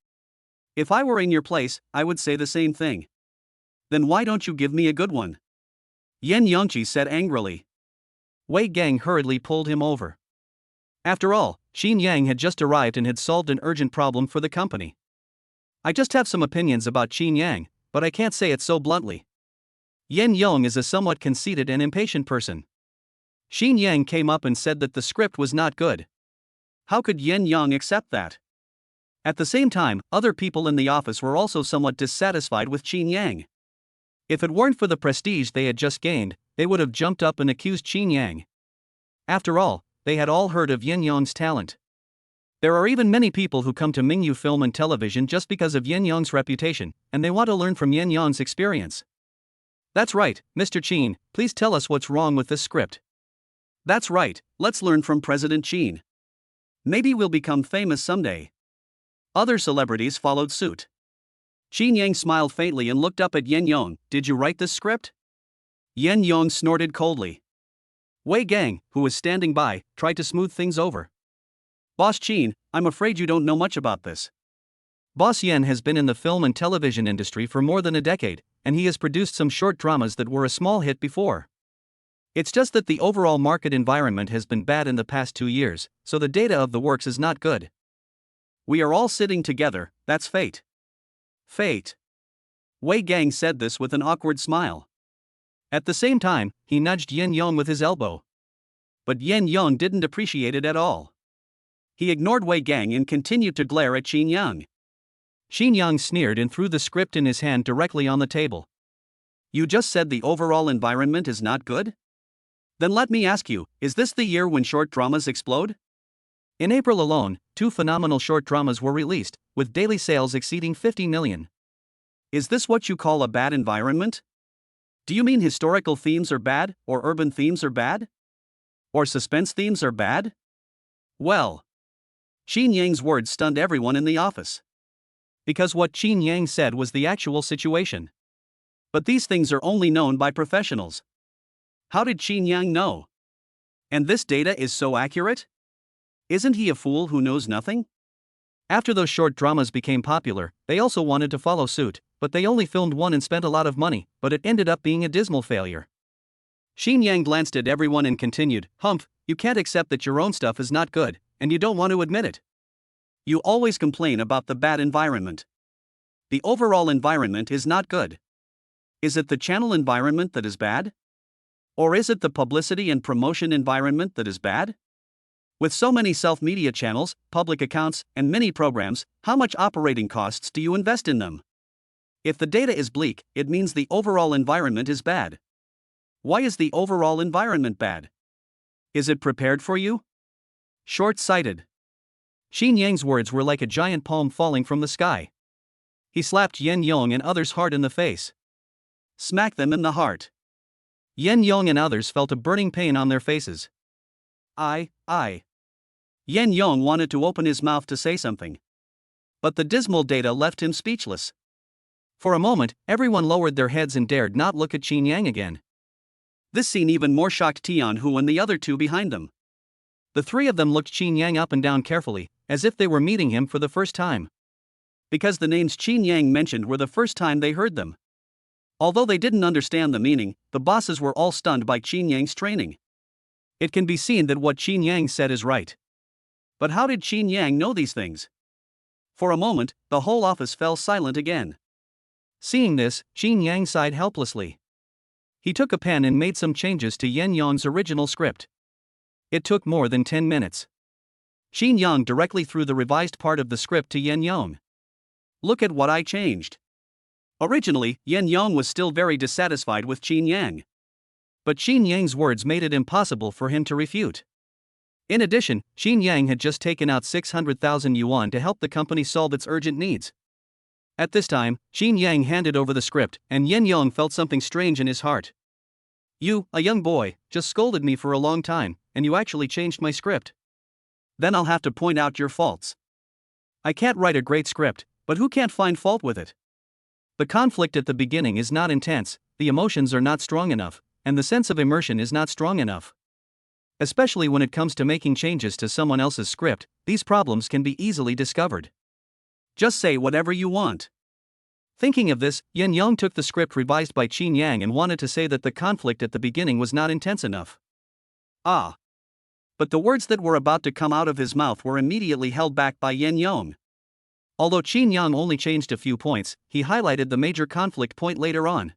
If I were in your place, I would say the same thing. Then why don't you give me a good one? Yen Yongqi said angrily. Wei Gang hurriedly pulled him over. After all, Chinyang had just arrived and had solved an urgent problem for the company. I just have some opinions about Chinyang, but I can't say it so bluntly. Yen Yong is a somewhat conceited and impatient person. Chinyang came up and said that the script was not good. How could Yen Yong accept that? At the same time, other people in the office were also somewhat dissatisfied with Chinyang. If it weren't for the prestige they had just gained, they would have jumped up and accused Chinyang. After all, they had all heard of Yen Yong's talent. There are even many people who come to Mingyu Film and Television just because of Yen Yong's reputation, and they want to learn from Yen Yong's experience. That's right, Mr. Chin, please tell us what's wrong with this script. That's right, let's learn from President Chin. Maybe we'll become famous someday. Other celebrities followed suit. Chinyang smiled faintly and looked up at Yen Yong. Did you write this script? Yen Yong snorted coldly. Wei Gang, who was standing by, tried to smooth things over. Boss Chin, I'm afraid you don't know much about this. Boss Yen has been in the film and television industry for more than a decade, and he has produced some short dramas that were a small hit before. It's just that the overall market environment has been bad in the past 2 years, so the data of the works is not good. We are all sitting together, that's fate. Fate. Wei Gang said this with an awkward smile. At the same time, he nudged Yen Yong with his elbow. But Yen Yong didn't appreciate it at all. He ignored Wei Gang and continued to glare at Chinyang. Chinyang sneered and threw the script in his hand directly on the table. You just said the overall environment is not good? Then let me ask you, is this the year when short dramas explode? In April alone, 2 phenomenal short dramas were released, with daily sales exceeding 50 million. Is this what you call a bad environment? Do you mean historical themes are bad, or urban themes are bad? Or suspense themes are bad? Well. Chinyang's words stunned everyone in the office. Because what Chinyang said was the actual situation. But these things are only known by professionals. How did Chinyang know? And this data is so accurate? Isn't he a fool who knows nothing? After those short dramas became popular, they also wanted to follow suit, but they only filmed one and spent a lot of money, but it ended up being a dismal failure. Chinyang glanced at everyone and continued, Humph, you can't accept that your own stuff is not good, and you don't want to admit it. You always complain about the bad environment. The overall environment is not good. Is it the channel environment that is bad? Or is it the publicity and promotion environment that is bad? With so many self-media channels, public accounts, and mini programs, how much operating costs do you invest in them? If the data is bleak, it means the overall environment is bad. Why is the overall environment bad? Is it prepared for you? Short-sighted. Chinyang's words were like a giant palm falling from the sky. He slapped Yen Yong and others hard in the face. Smack them in the heart. Yen Yong and others felt a burning pain on their faces. Yen Yong wanted to open his mouth to say something. But the dismal data left him speechless. For a moment, everyone lowered their heads and dared not look at Chinyang again. This scene even more shocked Tianhu and the other two behind them. The three of them looked Chinyang up and down carefully, as if they were meeting him for the first time. Because the names Chinyang mentioned were the first time they heard them. Although they didn't understand the meaning, the bosses were all stunned by Chinyang's training. It can be seen that what Chinyang said is right. But how did Chinyang know these things? For a moment, the whole office fell silent again. Seeing this, Chinyang sighed helplessly. He took a pen and made some changes to Yen Yong's original script. It took more than 10 minutes. Chinyang directly threw the revised part of the script to Yen Yong. Look at what I changed. Originally, Yen Yong was still very dissatisfied with Chinyang. But Chinyang's words made it impossible for him to refute. In addition, Chinyang had just taken out 600,000 yuan to help the company solve its urgent needs. At this time, Chinyang handed over the script, and Yen Yong felt something strange in his heart. You, a young boy, just scolded me for a long time, and you actually changed my script. Then I'll have to point out your faults. I can't write a great script, but who can't find fault with it? The conflict at the beginning is not intense, the emotions are not strong enough, and the sense of immersion is not strong enough. Especially when it comes to making changes to someone else's script, these problems can be easily discovered. Just say whatever you want. Thinking of this, Yen Yong took the script revised by Chinyang and wanted to say that the conflict at the beginning was not intense enough. But the words that were about to come out of his mouth were immediately held back by Yen Yong. Although Chinyang only changed a few points, he highlighted the major conflict point later on.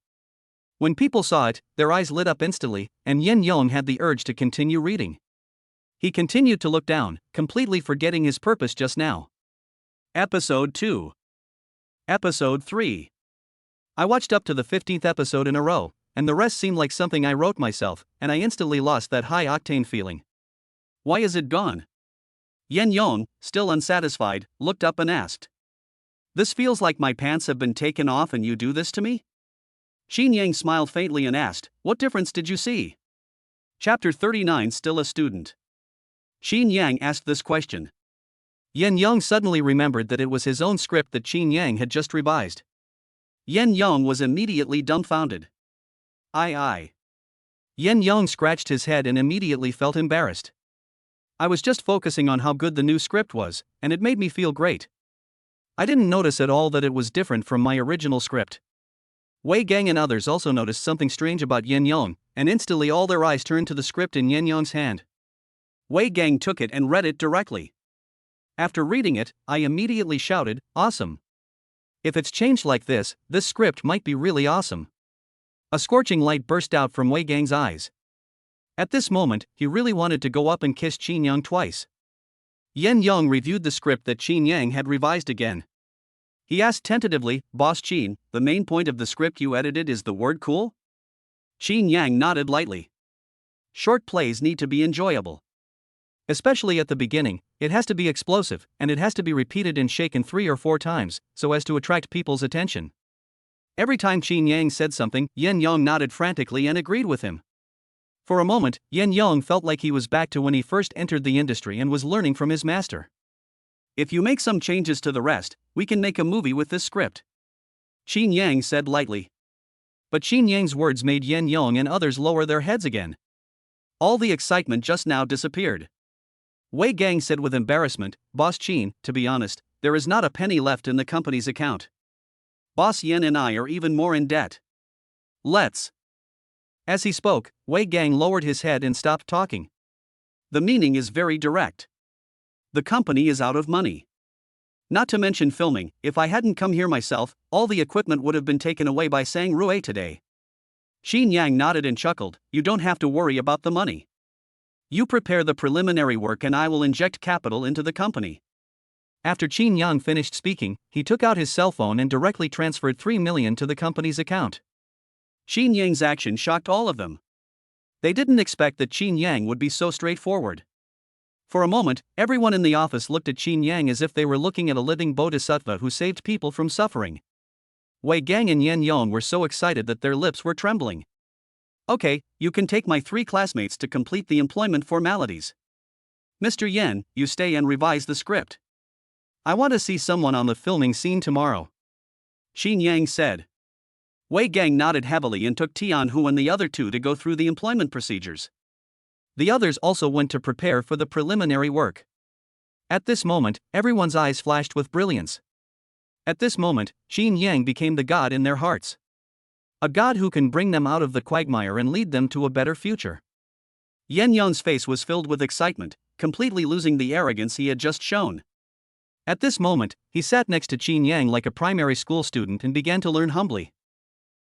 When people saw it, their eyes lit up instantly, and Yen Yong had the urge to continue reading. He continued to look down, completely forgetting his purpose just now. Episode 2. Episode 3. I watched up to the 15th episode in a row, and the rest seemed like something I wrote myself, and I instantly lost that high-octane feeling. Why is it gone? Yen Yong, still unsatisfied, looked up and asked. This feels like my pants have been taken off and you do this to me? Chinyang smiled faintly and asked, what difference did you see? Chapter 39. Still a student. Chinyang asked this question. Yen Yong suddenly remembered that it was his own script that Chinyang had just revised. Yen Yong was immediately dumbfounded. Yen Yong scratched his head and immediately felt embarrassed. I was just focusing on how good the new script was, and it made me feel great. I didn't notice at all that it was different from my original script. Wei Gang and others also noticed something strange about Yen Yong, and instantly all their eyes turned to the script in Yen Yong's hand. Wei Gang took it and read it directly. After reading it, I immediately shouted, awesome. If it's changed like this script might be really awesome. A scorching light burst out from Wei Gang's eyes. At this moment, he really wanted to go up and kiss Chinyang twice. Yen Yong reviewed the script that Chinyang had revised again. He asked tentatively, Boss Chin, the main point of the script you edited is the word cool? Chinyang nodded lightly. Short plays need to be enjoyable. Especially at the beginning, it has to be explosive, and it has to be repeated and shaken 3 or 4 times, so as to attract people's attention. Every time Chinyang said something, Yen Yong nodded frantically and agreed with him. For a moment, Yen Yong felt like he was back to when he first entered the industry and was learning from his master. If you make some changes to the rest, we can make a movie with this script. Chinyang said lightly. But Chinyang's words made Yen Yong and others lower their heads again. All the excitement just now disappeared. Wei Gang said with embarrassment, Boss Chin, to be honest, there is not a penny left in the company's account. Boss Yen and I are even more in debt. Let's. As he spoke, Wei Gang lowered his head and stopped talking. The meaning is very direct. The company is out of money. Not to mention filming. If I hadn't come here myself, all the equipment would have been taken away by Sang Rue today. Chinyang nodded and chuckled. You don't have to worry about the money. You prepare the preliminary work and I will inject capital into the company. After Chinyang finished speaking, he took out his cell phone and directly transferred 3 million to the company's account. Chinyang's action shocked all of them. They didn't expect that Chinyang would be so straightforward. For a moment, everyone in the office looked at Chinyang as if they were looking at a living bodhisattva who saved people from suffering. Wei Gang and Yen Yon were so excited that their lips were trembling. Okay, you can take my 3 classmates to complete the employment formalities. Mr. Yen, you stay and revise the script. I want to see someone on the filming scene tomorrow. Chinyang said. Wei Gang nodded heavily and took Tianhu and the other 2 to go through the employment procedures. The others also went to prepare for the preliminary work. At this moment, everyone's eyes flashed with brilliance. At this moment, Chinyang became the god in their hearts. A god who can bring them out of the quagmire and lead them to a better future. Yen Yon's face was filled with excitement, completely losing the arrogance he had just shown. At this moment, he sat next to Chinyang like a primary school student and began to learn humbly.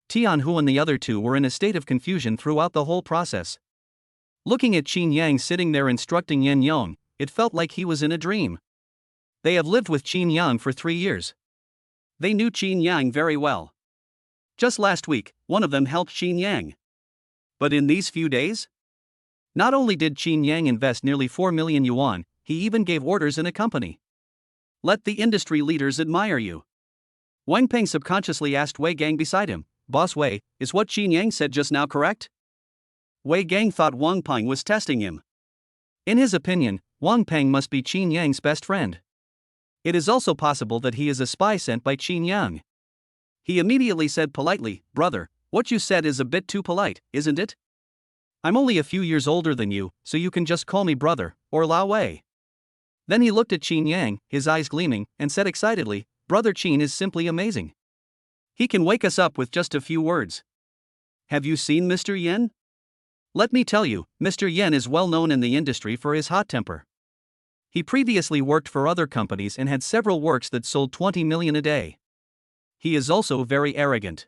Tianhu and the other 2 were in a state of confusion throughout the whole process. Looking at Chinyang sitting there instructing Yen Yon, it felt like he was in a dream. They have lived with Chinyang for 3 years. They knew Chinyang very well. Just last week, one of them helped Chinyang. But in these few days? Not only did Chinyang invest nearly 4 million yuan, he even gave orders in a company. Let the industry leaders admire you. Wang Peng subconsciously asked Wei Gang beside him, Boss Wei, is what Chinyang said just now correct? Wei Gang thought Wang Peng was testing him. In his opinion, Wang Peng must be Chinyang's best friend. It is also possible that he is a spy sent by Chinyang. He immediately said politely, Brother, what you said is a bit too polite, isn't it? I'm only a few years older than you, so you can just call me brother, or Lao Wei. Then he looked at Chinyang, his eyes gleaming, and said excitedly, Brother Chin is simply amazing. He can wake us up with just a few words. Have you seen Mr. Yen? Let me tell you, Mr. Yen is well known in the industry for his hot temper. He previously worked for other companies and had several works that sold 20 million a day. He is also very arrogant.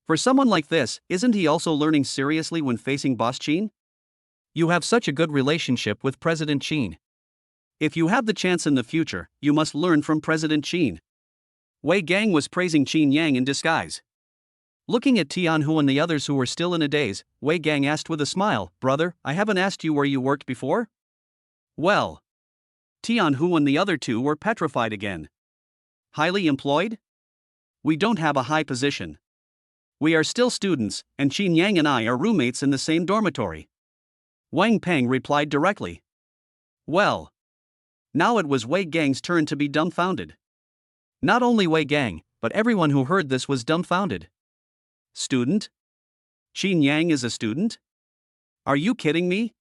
For someone like this, isn't he also learning seriously when facing Boss Chin? You have such a good relationship with President Chin. If you have the chance in the future, you must learn from President Chin. Wei Gang was praising Chinyang in disguise. Looking at Tianhu and the others who were still in a daze, Wei Gang asked with a smile, Brother, I haven't asked you where you worked before? Well. Tianhu and the other 2 were petrified again. Highly employed? We don't have a high position. We are still students, and Chinyang and I are roommates in the same dormitory. Wang Peng replied directly. Well. Now it was Wei Gang's turn to be dumbfounded. Not only Wei Gang, but everyone who heard this was dumbfounded. Student? Chinyang is a student? Are you kidding me?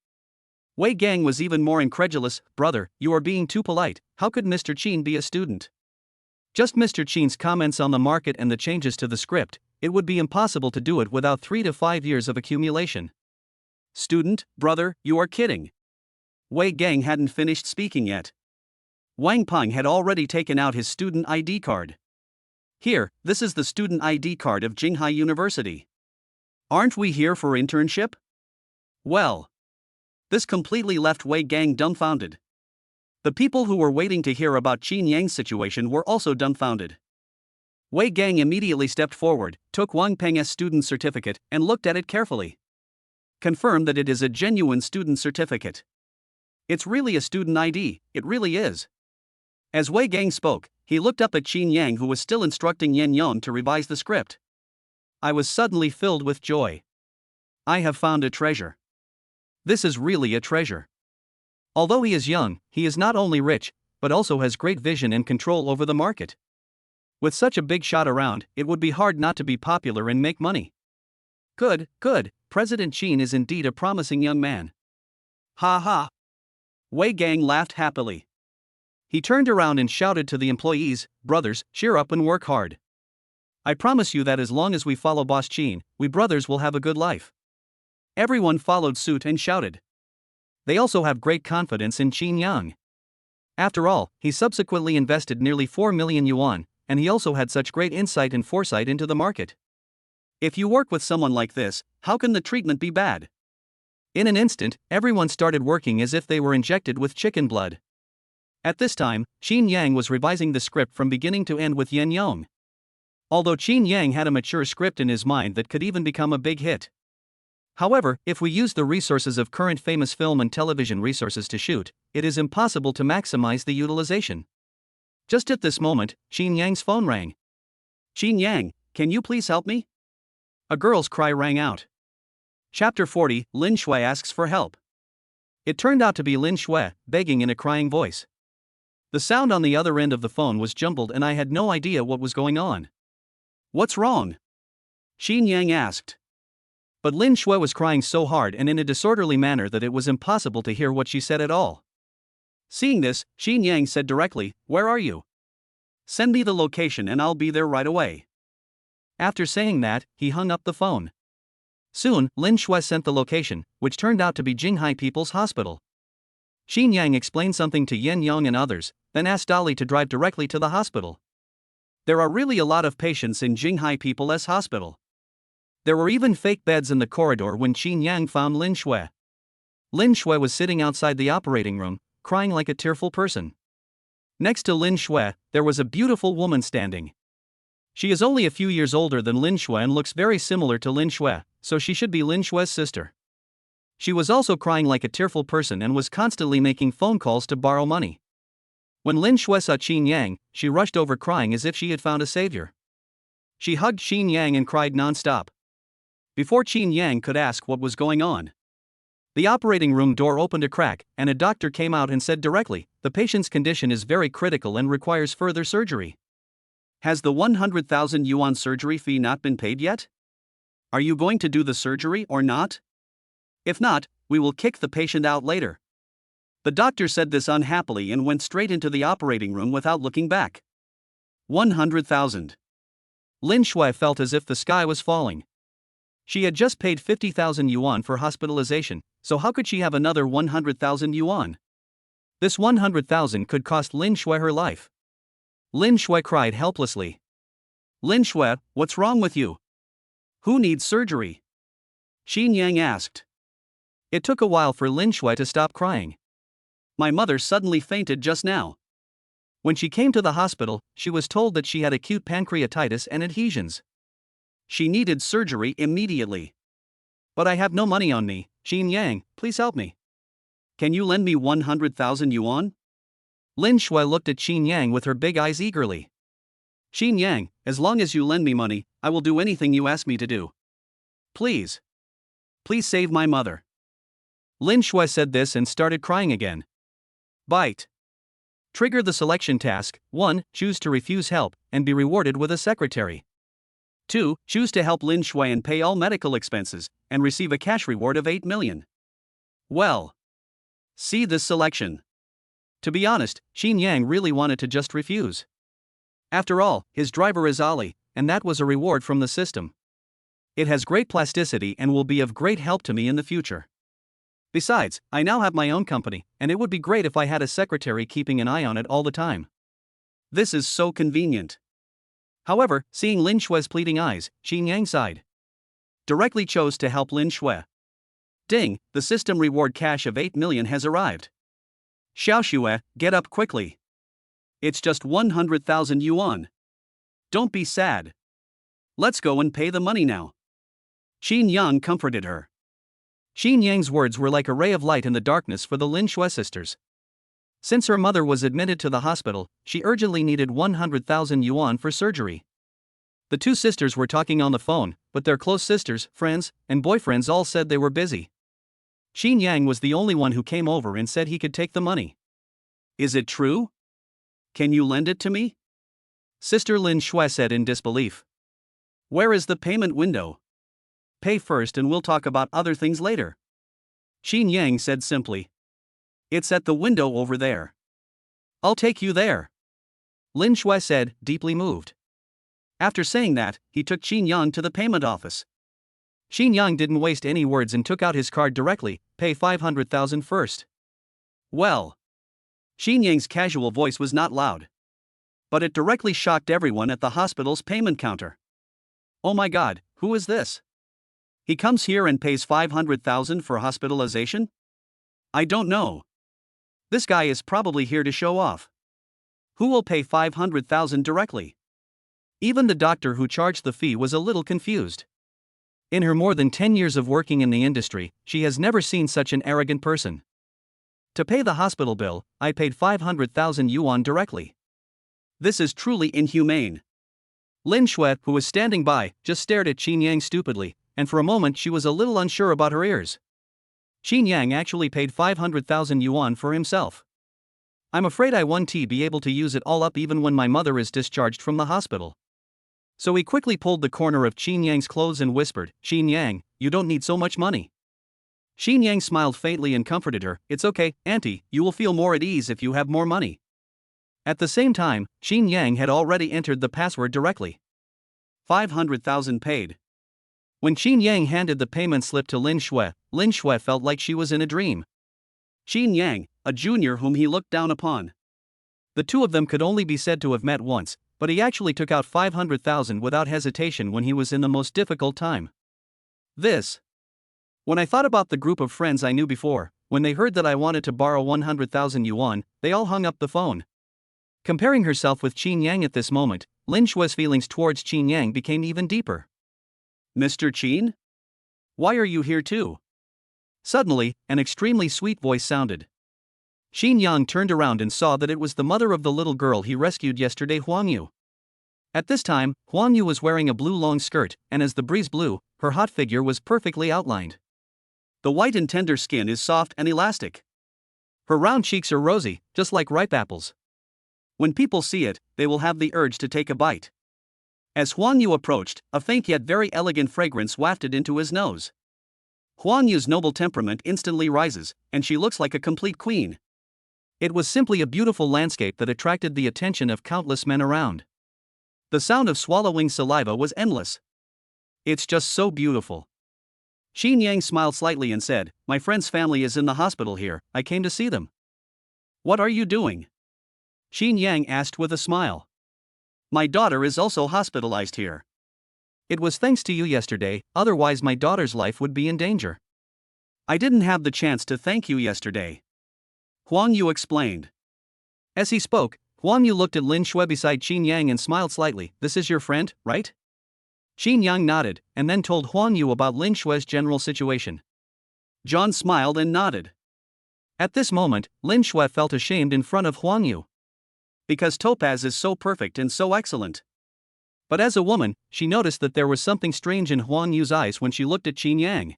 Wei Gang was even more incredulous. Brother, you are being too polite. How could Mr. Chin be a student? Just Mr. Chin's comments on the market and the changes to the script, it would be impossible to do it without 3 to 5 years of accumulation. Student, brother, you are kidding. Wei Gang hadn't finished speaking yet. Wang Peng had already taken out his student ID card. Here, this is the student ID card of Jinghai University. Aren't we here for internship? Well. This completely left Wei Gang dumbfounded. The people who were waiting to hear about Chinyang's situation were also dumbfounded. Wei Gang immediately stepped forward, took Wang Peng's student certificate, and looked at it carefully. Confirmed that it is a genuine student certificate. It's really a student ID, it really is. As Wei Gang spoke, he looked up at Chinyang who was still instructing Yen Yon to revise the script. I was suddenly filled with joy. I have found a treasure. This is really a treasure. Although he is young, he is not only rich, but also has great vision and control over the market. With such a big shot around, it would be hard not to be popular and make money. Good, President Chin is indeed a promising young man. Ha ha. Wei Gang laughed happily. He turned around and shouted to the employees, Brothers, cheer up and work hard. I promise you that as long as we follow Boss Chin, we brothers will have a good life. Everyone followed suit and shouted. They also have great confidence in Chinyang. After all, he subsequently invested nearly 4 million yuan, and he also had such great insight and foresight into the market. If you work with someone like this, how can the treatment be bad? In an instant, everyone started working as if they were injected with chicken blood. At this time, Chinyang was revising the script from beginning to end with Yen Yong. Although Chinyang had a mature script in his mind that could even become a big hit. However, if we use the resources of current famous film and television resources to shoot, it is impossible to maximize the utilization. Just at this moment, Chinyang's phone rang. "Chinyang, can you please help me?" A girl's cry rang out. Chapter 40, Lin Shui asks for help. It turned out to be Lin Shui, begging in a crying voice. The sound on the other end of the phone was jumbled and I had no idea what was going on. "What's wrong?" Chinyang asked. But Lin Shui was crying so hard and in a disorderly manner that it was impossible to hear what she said at all. Seeing this, Chinyang said directly, "Where are you? Send me the location and I'll be there right away." After saying that, he hung up the phone. Soon, Lin Shui sent the location, which turned out to be Jinghai People's Hospital. Chinyang explained something to Yen Yong and others, then asked Ali to drive directly to the hospital. There are really a lot of patients in Jinghai People's Hospital. There were even fake beds in the corridor when Chinyang found Lin Shui. Lin Shui was sitting outside the operating room, crying like a tearful person. Next to Lin Shui, there was a beautiful woman standing. She is only a few years older than Lin Shui and looks very similar to Lin Shui, so she should be Lin Shui's sister. She was also crying like a tearful person and was constantly making phone calls to borrow money. When Lin Shui saw Chinyang, she rushed over crying as if she had found a savior. She hugged Chinyang and cried non-stop. Before Chinyang could ask what was going on, the operating room door opened a crack, and a doctor came out and said directly, "The patient's condition is very critical and requires further surgery." "Has the 100,000 yuan surgery fee not been paid yet? Are you going to do the surgery or not? If not, we will kick the patient out later." The doctor said this unhappily and went straight into the operating room without looking back. 100,000. Lin Shui felt as if the sky was falling. She had just paid 50,000 yuan for hospitalization, so how could she have another 100,000 yuan? This 100,000 could cost Lin Shui her life. Lin Shui cried helplessly. "Lin Shui, what's wrong with you? Who needs surgery?" Chinyang asked. It took a while for Lin Shui to stop crying. "My mother suddenly fainted just now. When she came to the hospital, she was told that she had acute pancreatitis and adhesions. She needed surgery immediately. But I have no money on me. Chinyang, please help me. Can you lend me 100,000 yuan?" Lin Shui looked at Chinyang with her big eyes eagerly. "Chinyang, as long as you lend me money, I will do anything you ask me to do. Please. Please save my mother." Lin Shui said this and started crying again. Bite. Trigger the selection task. 1. Choose to refuse help and be rewarded with a secretary. 2. Choose to help Lin Shui and pay all medical expenses and receive a cash reward of 8 million. Well, see this selection. To be honest, Chinyang really wanted to just refuse. After all, his driver is Ali, and that was a reward from the system. It has great plasticity and will be of great help to me in the future. Besides, I now have my own company, and it would be great if I had a secretary keeping an eye on it all the time. This is so convenient. However, seeing Lin Shui's pleading eyes, Chinyang sighed. Directly chose to help Lin Shui. Ding, the system reward cash of 8 million has arrived. Xiao Shui, get up quickly. It's just 100,000 yuan. Don't be sad. Let's go and pay the money now. Chinyang comforted her. Chinyang's words were like a ray of light in the darkness for the Lin Shui sisters. Since her mother was admitted to the hospital, she urgently needed 100,000 yuan for surgery. The two sisters were talking on the phone, but their close sisters, friends, and boyfriends all said they were busy. Chinyang was the only one who came over and said he could take the money. Is it true? Can you lend it to me? Sister Lin Shui said in disbelief. Where is the payment window? Pay first and we'll talk about other things later. Chinyang said simply. It's at the window over there. I'll take you there. Lin Shui said, deeply moved. After saying that, he took Chinyang to the payment office. Chinyang didn't waste any words and took out his card directly, pay 500,000 first. Well. Chinyang's casual voice was not loud, but it directly shocked everyone at the hospital's payment counter. Oh my god, who is this? He comes here and pays 500,000 for hospitalization? I don't know. This guy is probably here to show off. Who will pay 500,000 directly? Even the doctor who charged the fee was a little confused. In her more than 10 years of working in the industry, she has never seen such an arrogant person. To pay the hospital bill, I paid 500,000 yuan directly. This is truly inhumane. Lin Shui, who was standing by, just stared at Chinyang stupidly, and for a moment she was a little unsure about her ears. Chinyang actually paid 500,000 yuan for himself. I'm afraid I won't be able to use it all up even when my mother is discharged from the hospital. So he quickly pulled the corner of Chinyang's clothes and whispered, Chinyang, you don't need so much money. Chinyang smiled faintly and comforted her, it's okay, auntie, you will feel more at ease if you have more money. At the same time, Chinyang had already entered the password directly. 500,000 paid. When Chinyang handed the payment slip to Lin Shui felt like she was in a dream. Chinyang, a junior whom he looked down upon. The two of them could only be said to have met once, but he actually took out 500,000 without hesitation when he was in the most difficult time. When I thought about the group of friends I knew before, when they heard that I wanted to borrow 100,000 yuan, they all hung up the phone. Comparing herself with Chinyang at this moment, Lin Shui's feelings towards Chinyang became even deeper. Mr. Chin? Why are you here too? Suddenly, an extremely sweet voice sounded. Chinyang turned around and saw that it was the mother of the little girl he rescued yesterday, Huang Yu. At this time, Huang Yu was wearing a blue long skirt, and as the breeze blew, her hot figure was perfectly outlined. The white and tender skin is soft and elastic. Her round cheeks are rosy, just like ripe apples. When people see it, they will have the urge to take a bite. As Huang Yu approached, a faint yet very elegant fragrance wafted into his nose. Huang Yu's noble temperament instantly rises, and she looks like a complete queen. It was simply a beautiful landscape that attracted the attention of countless men around. The sound of swallowing saliva was endless. It's just so beautiful. Chinyang smiled slightly and said, my friend's family is in the hospital here, I came to see them. What are you doing? Chinyang asked with a smile. My daughter is also hospitalized here. It was thanks to you yesterday, otherwise my daughter's life would be in danger. I didn't have the chance to thank you yesterday. Huang Yu explained. As he spoke, Huang Yu looked at Lin Shui beside Chinyang and smiled slightly. This is your friend, right? Chinyang nodded, and then told Huang Yu about Lin Shui's general situation. John smiled and nodded. At this moment, Lin Shui felt ashamed in front of Huang Yu. Because Topaz is so perfect and so excellent. But as a woman, she noticed that there was something strange in Huang Yu's eyes when she looked at Chinyang.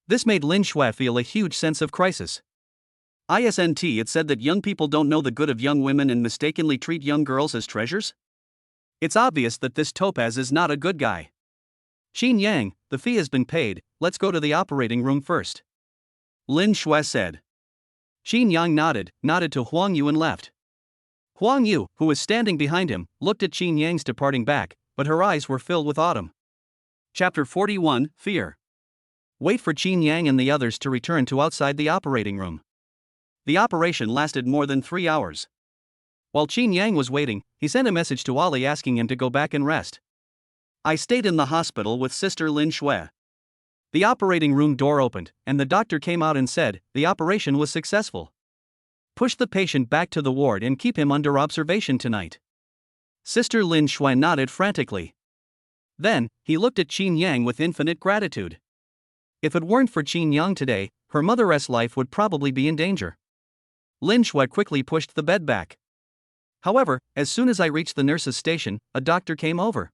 This made Lin Shui feel a huge sense of crisis. Isn't it said that young people don't know the good of young women and mistakenly treat young girls as treasures? It's obvious that this Topaz is not a good guy. Chinyang, the fee has been paid, let's go to the operating room first. Lin Shui said. Chinyang nodded to Huang Yu and left. Huang Yu, who was standing behind him, looked at Chinyang's departing back, but her eyes were filled with autumn. Chapter 41, Fear. Wait for Chinyang and the others to return to outside the operating room. The operation lasted more than 3 hours. While Chinyang was waiting, he sent a message to Ali asking him to go back and rest. I stayed in the hospital with Sister Lin Shui. The operating room door opened, and the doctor came out and said, the operation was successful. Push the patient back to the ward and keep him under observation tonight. Sister Lin Shui nodded frantically. Then, he looked at Chinyang with infinite gratitude. If it weren't for Chinyang today, her mother's life would probably be in danger. Lin Shui quickly pushed the bed back. However, as soon as I reached the nurse's station, a doctor came over.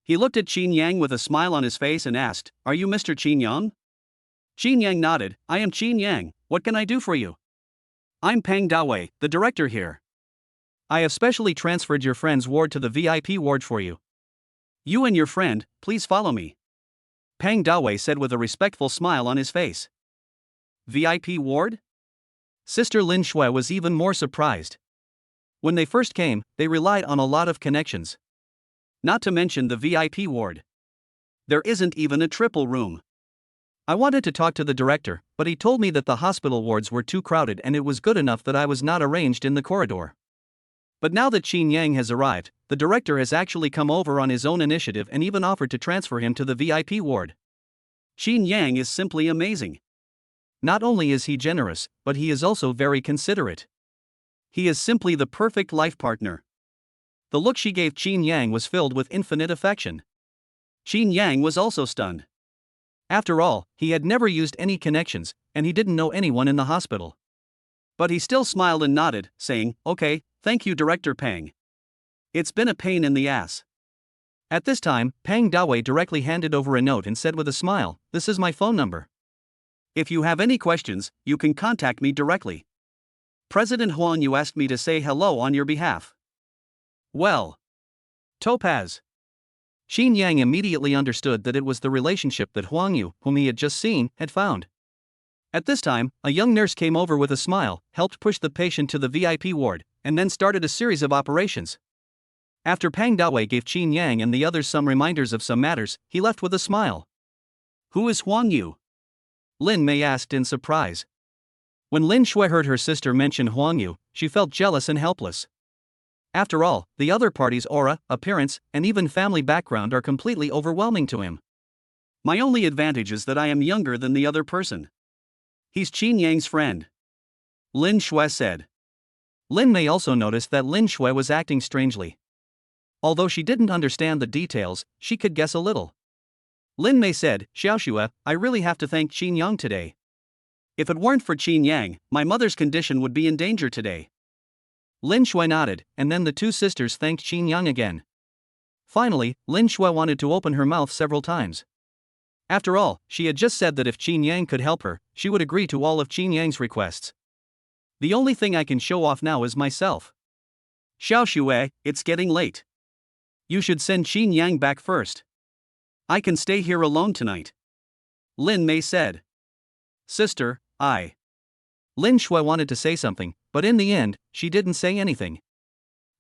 He looked at Chinyang with a smile on his face and asked, are you Mr. Chinyang? Chinyang nodded, I am Chinyang, what can I do for you? I'm Peng Dawei, the director here. I have specially transferred your friend's ward to the VIP ward for you. You and your friend, please follow me. Peng Dawei said with a respectful smile on his face. VIP ward? Sister Lin Shui was even more surprised. When they first came, they relied on a lot of connections. Not to mention the VIP ward. There isn't even a triple room. I wanted to talk to the director, but he told me that the hospital wards were too crowded and it was good enough that I was not arranged in the corridor. But now that Chinyang has arrived, the director has actually come over on his own initiative and even offered to transfer him to the VIP ward. Chinyang is simply amazing. Not only is he generous, but he is also very considerate. He is simply the perfect life partner. The look she gave Chinyang was filled with infinite affection. Chinyang was also stunned. After all, he had never used any connections, and he didn't know anyone in the hospital. But he still smiled and nodded, saying, "Okay, thank you, Director Pang. It's been a pain in the ass." At this time, Pang Dawei directly handed over a note and said with a smile, "This is my phone number. If you have any questions, you can contact me directly. President Huang Yu asked me to say hello on your behalf." Well. Topaz. Chinyang immediately understood that it was the relationship that Huang Yu, whom he had just seen, had found. At this time, a young nurse came over with a smile, helped push the patient to the VIP ward, and then started a series of operations. After Pang Dawei gave Chinyang and the others some reminders of some matters, he left with a smile. "Who is Huang Yu?" Lin Mei asked in surprise. When Lin Shui heard her sister mention Huang Yu, she felt jealous and helpless. After all, the other party's aura, appearance, and even family background are completely overwhelming to him. "My only advantage is that I am younger than the other person. He's Chinyang's friend," Lin Shui said. Lin Mei also noticed that Lin Shui was acting strangely. Although she didn't understand the details, she could guess a little. Lin Mei said, "Xiaoxue, I really have to thank Chinyang today. If it weren't for Chinyang, my mother's condition would be in danger today." Lin Shui nodded, and then the two sisters thanked Chinyang again. Finally, Lin Shui wanted to open her mouth several times. After all, she had just said that if Chinyang could help her, she would agree to all of Chinyang's requests. "The only thing I can show off now is myself. Xiaoxue, it's getting late. You should send Chinyang back first. I can stay here alone tonight," Lin Mei said. "Sister, Lin Shui wanted to say something, but in the end, she didn't say anything.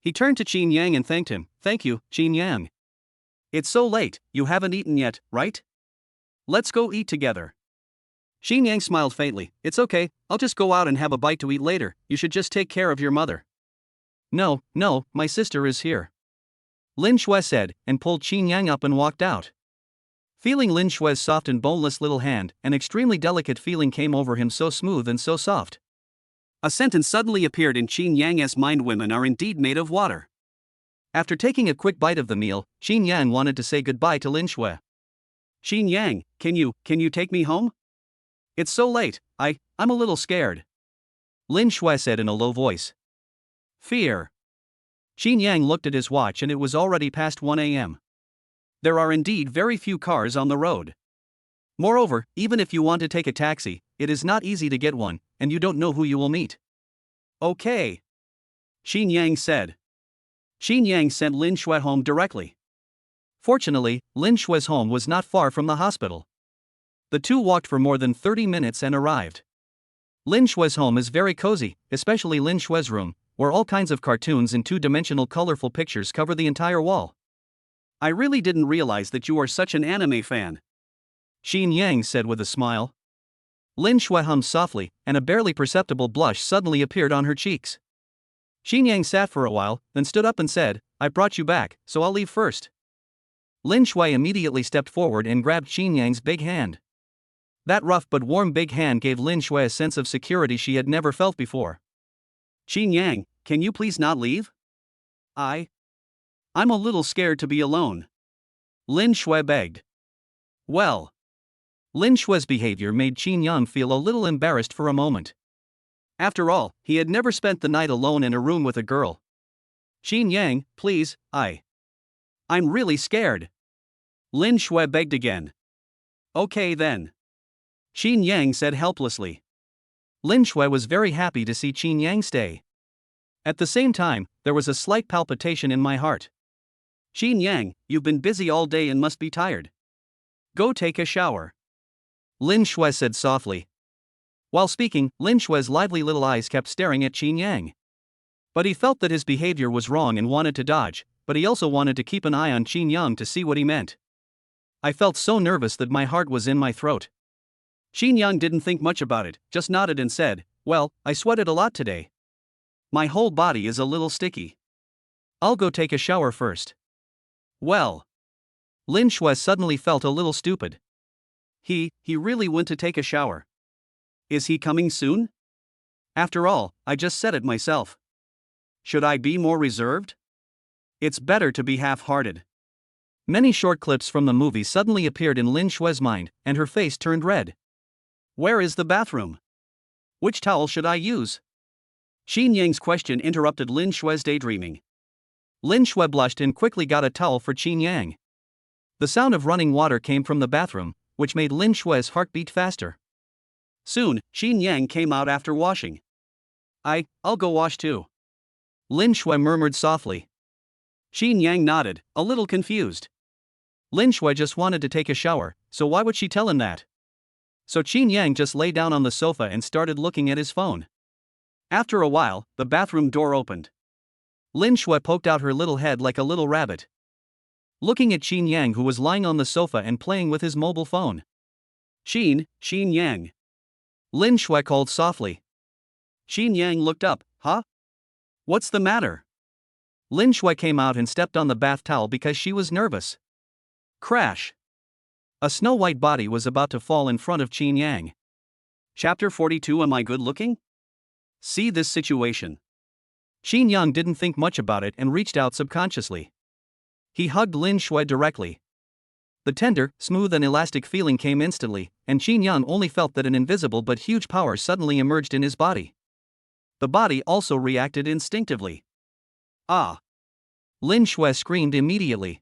He turned to Chinyang and thanked him. "Thank you, Chinyang. It's so late, you haven't eaten yet, right? Let's go eat together." Chinyang smiled faintly. "It's okay, I'll just go out and have a bite to eat later. You should just take care of your mother." No, my sister is here," Lin Shui said, and pulled Chinyang up and walked out. Feeling Lin Shui's soft and boneless little hand, an extremely delicate feeling came over him, so smooth and so soft. A sentence suddenly appeared in Chinyang's mind: "Women are indeed made of water." After taking a quick bite of the meal, Chinyang wanted to say goodbye to Lin Shui. "Chinyang, can you take me home? It's so late, I'm a little scared," Lin Shui said in a low voice. "Fear." Chinyang looked at his watch and it was already past 1 a.m. There are indeed very few cars on the road. Moreover, even if you want to take a taxi, it is not easy to get one, and you don't know who you will meet. "Okay," Chinyang said. Chinyang sent Lin Shui home directly. Fortunately, Lin Shui's home was not far from the hospital. The two walked for more than 30 minutes and arrived. Lin Shui's home is very cozy, especially Lin Shui's room, where all kinds of cartoons and two-dimensional colorful pictures cover the entire wall. "I really didn't realize that you are such an anime fan," Chinyang said with a smile. Lin Shui hummed softly, and a barely perceptible blush suddenly appeared on her cheeks. Chinyang sat for a while, then stood up and said, "I brought you back, so I'll leave first." Lin Shui immediately stepped forward and grabbed Chinyang's big hand. That rough but warm big hand gave Lin Shui a sense of security she had never felt before. "Chinyang, can you please not leave? I'm a little scared to be alone," Lin Shui begged. Well. Lin Shui's behavior made Chinyang feel a little embarrassed for a moment. After all, he had never spent the night alone in a room with a girl. "Chinyang, please, I'm really scared," Lin Shui begged again. "Okay then," Chinyang said helplessly. Lin Shui was very happy to see Chinyang stay. At the same time, there was a slight palpitation in my heart. "Chinyang, you've been busy all day and must be tired. Go take a shower," Lin Shui said softly. While speaking, Lin Shui's lively little eyes kept staring at Chinyang. But he felt that his behavior was wrong and wanted to dodge, but he also wanted to keep an eye on Chinyang to see what he meant. I felt so nervous that my heart was in my throat. Chinyang didn't think much about it, just nodded and said, "Well, I sweated a lot today. My whole body is a little sticky. I'll go take a shower first." Well. Lin Shui suddenly felt a little stupid. He really went to take a shower. Is he coming soon? After all, I just said it myself. Should I be more reserved? It's better to be half-hearted. Many short clips from the movie suddenly appeared in Lin Shui's mind, and her face turned red. Where is the bathroom? Which towel should I use? Chinyang's question interrupted Lin Shui's daydreaming. Lin Shui blushed and quickly got a towel for Chinyang. The sound of running water came from the bathroom, which made Lin Shui's heart beat faster. Soon, Chinyang came out after washing. I'll go wash too. Lin Shui murmured softly. Chinyang nodded, a little confused. Lin Shui just wanted to take a shower, so why would she tell him that? So Chinyang just lay down on the sofa and started looking at his phone. After a while, the bathroom door opened. Lin Shui poked out her little head like a little rabbit, looking at Chinyang, who was lying on the sofa and playing with his mobile phone. Chinyang. Lin Shui called softly. Chinyang looked up. Huh? What's the matter? Lin Shui came out and stepped on the bath towel because she was nervous. Crash. A snow-white body was about to fall in front of Chinyang. Chapter 42. Am I good looking? See this situation. Chinyang didn't think much about it and reached out subconsciously. He hugged Lin Shui directly. The tender, smooth and elastic feeling came instantly, and Chinyang only felt that an invisible but huge power suddenly emerged in his body. The body also reacted instinctively. Ah! Lin Shui screamed immediately.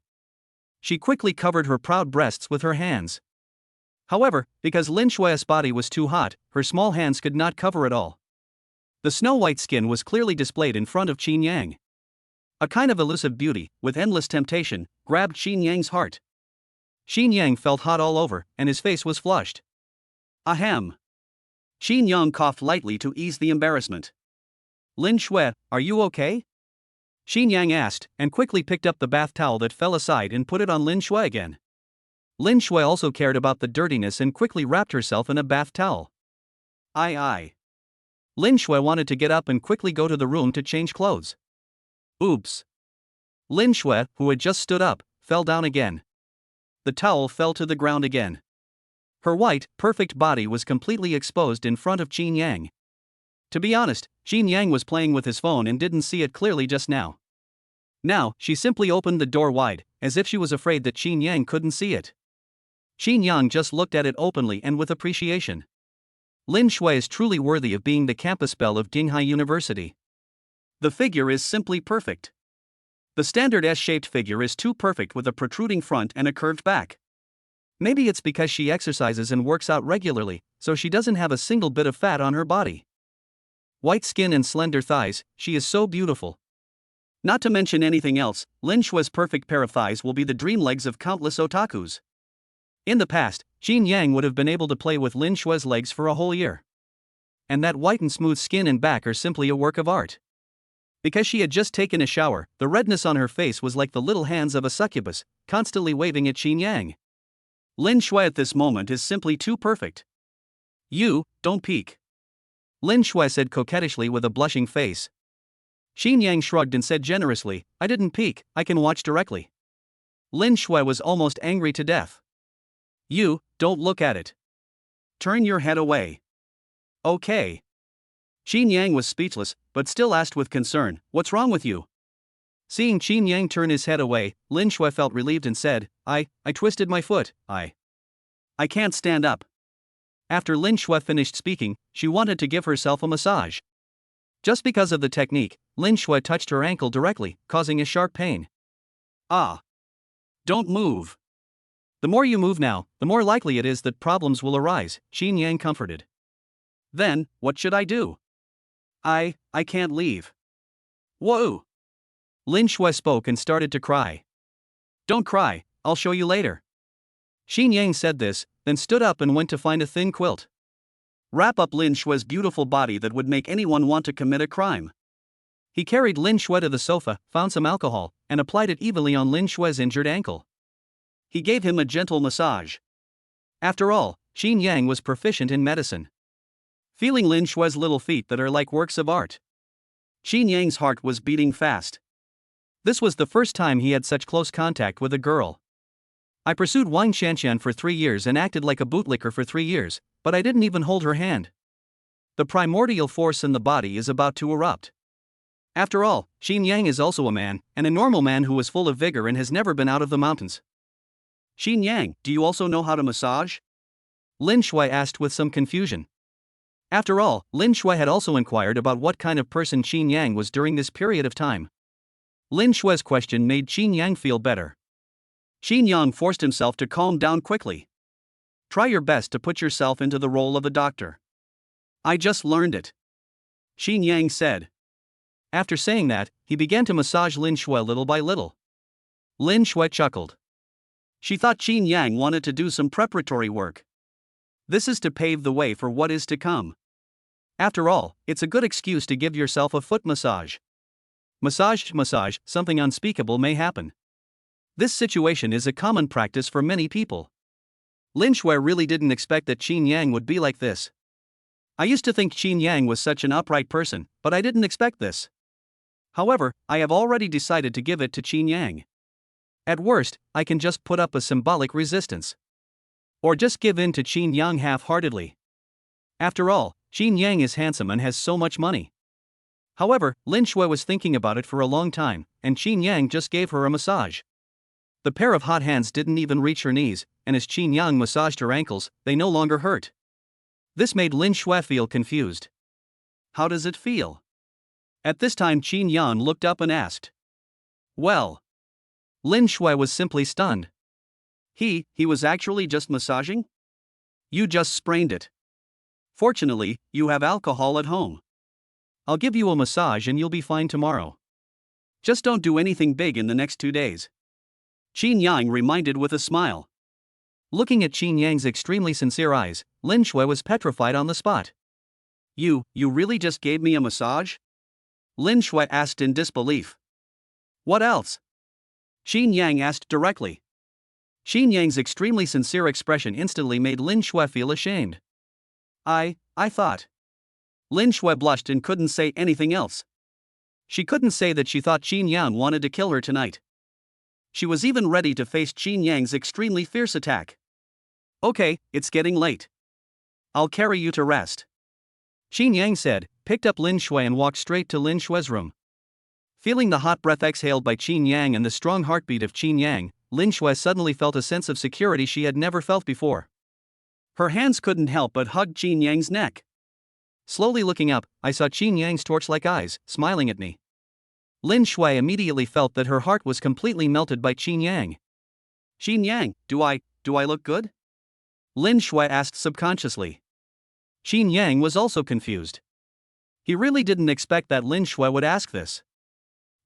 She quickly covered her proud breasts with her hands. However, because Lin Shui's body was too hot, her small hands could not cover it all. The snow-white skin was clearly displayed in front of Chinyang. A kind of elusive beauty, with endless temptation, grabbed Chinyang's heart. Chinyang felt hot all over, and his face was flushed. Ahem. Chinyang coughed lightly to ease the embarrassment. Lin Shui, are you okay? Chinyang asked, and quickly picked up the bath towel that fell aside and put it on Lin Shui again. Lin Shui also cared about the dirtiness and quickly wrapped herself in a bath towel. Aye. Lin Shui wanted to get up and quickly go to the room to change clothes. Oops. Lin Shui, who had just stood up, fell down again. The towel fell to the ground again. Her white, perfect body was completely exposed in front of Chinyang. To be honest, Chinyang was playing with his phone and didn't see it clearly just now. Now, she simply opened the door wide, as if she was afraid that Chinyang couldn't see it. Chinyang just looked at it openly and with appreciation. Lin Shui is truly worthy of being the campus belle of Dinghai University. The figure is simply perfect. The standard S-shaped figure is too perfect with a protruding front and a curved back. Maybe it's because she exercises and works out regularly, so she doesn't have a single bit of fat on her body. White skin and slender thighs, she is so beautiful. Not to mention anything else, Lin Shui's perfect pair of thighs will be the dream legs of countless otakus. In the past, Chinyang would have been able to play with Lin Shui's legs for a whole year. And that white and smooth skin and back are simply a work of art. Because she had just taken a shower, the redness on her face was like the little hands of a succubus, constantly waving at Chinyang. Lin Shui at this moment is simply too perfect. You, don't peek. Lin Shui said coquettishly with a blushing face. Chinyang shrugged and said generously, I didn't peek, I can watch directly. Lin Shui was almost angry to death. You, don't look at it. Turn your head away. Okay. Chinyang was speechless, but still asked with concern, what's wrong with you? Seeing Chinyang turn his head away, Lin Shui felt relieved and said, I twisted my foot, I can't stand up. After Lin Shui finished speaking, she wanted to give herself a massage. Just because of the technique, Lin Shui touched her ankle directly, causing a sharp pain. Ah. Don't move. The more you move now, the more likely it is that problems will arise, Chinyang comforted. Then, what should I do? I can't leave. Whoa! Lin Shui spoke and started to cry. Don't cry, I'll show you later. Chinyang said this, then stood up and went to find a thin quilt. Wrap up Lin Shui's beautiful body that would make anyone want to commit a crime. He carried Lin Shui to the sofa, found some alcohol, and applied it evenly on Lin Shui's injured ankle. He gave him a gentle massage. After all, Chinyang was proficient in medicine. Feeling Lin Shui's little feet that are like works of art. Chinyang's heart was beating fast. This was the first time he had such close contact with a girl. I pursued Wang Qianqian for 3 years and acted like a bootlicker for 3 years, but I didn't even hold her hand. The primordial force in the body is about to erupt. After all, Chinyang is also a man, and a normal man who is full of vigor and has never been out of the mountains. Chinyang, do you also know how to massage? Lin Shui asked with some confusion. After all, Lin Shui had also inquired about what kind of person Chinyang was during this period of time. Lin Shui's question made Chinyang feel better. Chinyang forced himself to calm down quickly. Try your best to put yourself into the role of a doctor. I just learned it, Chinyang said. After saying that, he began to massage Lin Shui little by little. Lin Shui chuckled. She thought Chinyang wanted to do some preparatory work. This is to pave the way for what is to come. After all, it's a good excuse to give yourself a foot massage. Massage, something unspeakable may happen. This situation is a common practice for many people. Lin Shui really didn't expect that Chinyang would be like this. I used to think Chinyang was such an upright person, but I didn't expect this. However, I have already decided to give it to Chinyang. At worst, I can just put up a symbolic resistance. Or just give in to Chinyang half-heartedly. After all, Chinyang is handsome and has so much money. However, Lin Shui was thinking about it for a long time, and Chinyang just gave her a massage. The pair of hot hands didn't even reach her knees, and as Chinyang massaged her ankles, they no longer hurt. This made Lin Shui feel confused. How does it feel? At this time Chinyang looked up and asked. Well. Lin Shui was simply stunned. He was actually just massaging? You just sprained it. Fortunately, you have alcohol at home. I'll give you a massage and you'll be fine tomorrow. Just don't do anything big in the next 2 days. Chinyang reminded with a smile. Looking at Chinyang's extremely sincere eyes, Lin Shui was petrified on the spot. You really just gave me a massage? Lin Shui asked in disbelief. What else? Chinyang asked directly. Chinyang's extremely sincere expression instantly made Lin Shui feel ashamed. I thought. Lin Shui blushed and couldn't say anything else. She couldn't say that she thought Chinyang wanted to kill her tonight. She was even ready to face Chinyang's extremely fierce attack. Okay, it's getting late. I'll carry you to rest. Chinyang said, picked up Lin Shui and walked straight to Lin Shui's room. Feeling the hot breath exhaled by Chinyang and the strong heartbeat of Chinyang, Lin Shui suddenly felt a sense of security she had never felt before. Her hands couldn't help but hug Chinyang's neck. Slowly looking up, I saw Chinyang's torch-like eyes, smiling at me. Lin Shui immediately felt that her heart was completely melted by Chinyang. Chinyang, do I look good? Lin Shui asked subconsciously. Chinyang was also confused. He really didn't expect that Lin Shui would ask this.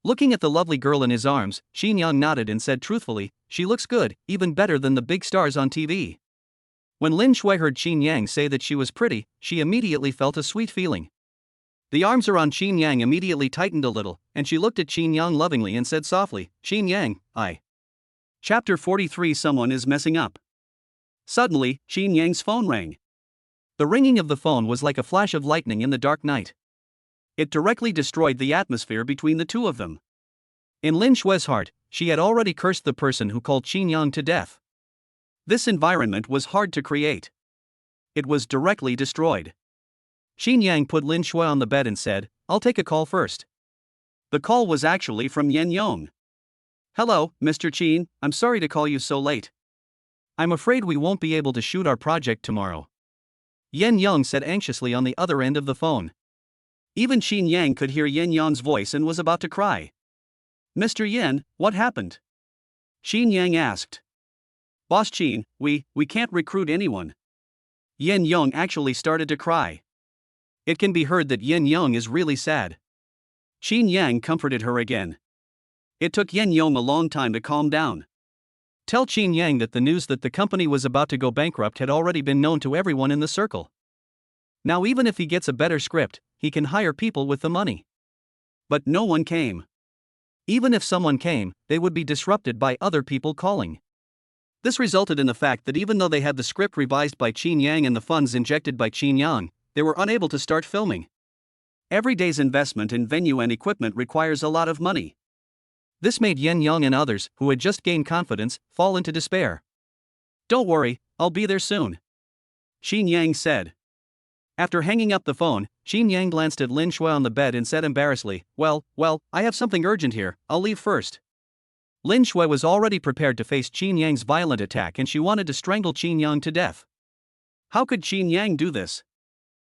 Looking at the lovely girl in his arms, Chinyang nodded and said truthfully, she looks good, even better than the big stars on TV. When Lin Shui heard Chinyang say that she was pretty, she immediately felt a sweet feeling. The arms around Chinyang immediately tightened a little, and she looked at Chinyang lovingly and said softly, Chinyang, I. Chapter 43. Someone is messing up. Suddenly, Chinyang's phone rang. The ringing of the phone was like a flash of lightning in the dark night. It directly destroyed the atmosphere between the two of them. In Lin Shui's heart, she had already cursed the person who called Chinyang to death. This environment was hard to create. It was directly destroyed. Chinyang put Lin Shui on the bed and said, I'll take a call first. The call was actually from Yen Yong. Hello, Mr. Chin, I'm sorry to call you so late. I'm afraid we won't be able to shoot our project tomorrow. Yen Yong said anxiously on the other end of the phone. Even Chinyang could hear Yen Yong's voice and was about to cry. Mr. Yen, what happened? Chinyang asked. Boss Chin, we can't recruit anyone. Yen Yong actually started to cry. It can be heard that Yen Yong is really sad. Chinyang comforted her again. It took Yen Yong a long time to calm down. Tell Chinyang that the news that the company was about to go bankrupt had already been known to everyone in the circle. Now even if he gets a better script, he can hire people with the money. But no one came. Even if someone came, they would be disrupted by other people calling. This resulted in the fact that even though they had the script revised by Chinyang and the funds injected by Chinyang, they were unable to start filming. Every day's investment in venue and equipment requires a lot of money. This made Yen Yong and others, who had just gained confidence, fall into despair. "Don't worry, I'll be there soon," Chinyang said. After hanging up the phone, Chinyang glanced at Lin Shui on the bed and said embarrassedly, Well, I have something urgent here, I'll leave first." Lin Shui was already prepared to face Chinyang's violent attack and she wanted to strangle Chinyang to death. How could Chinyang do this?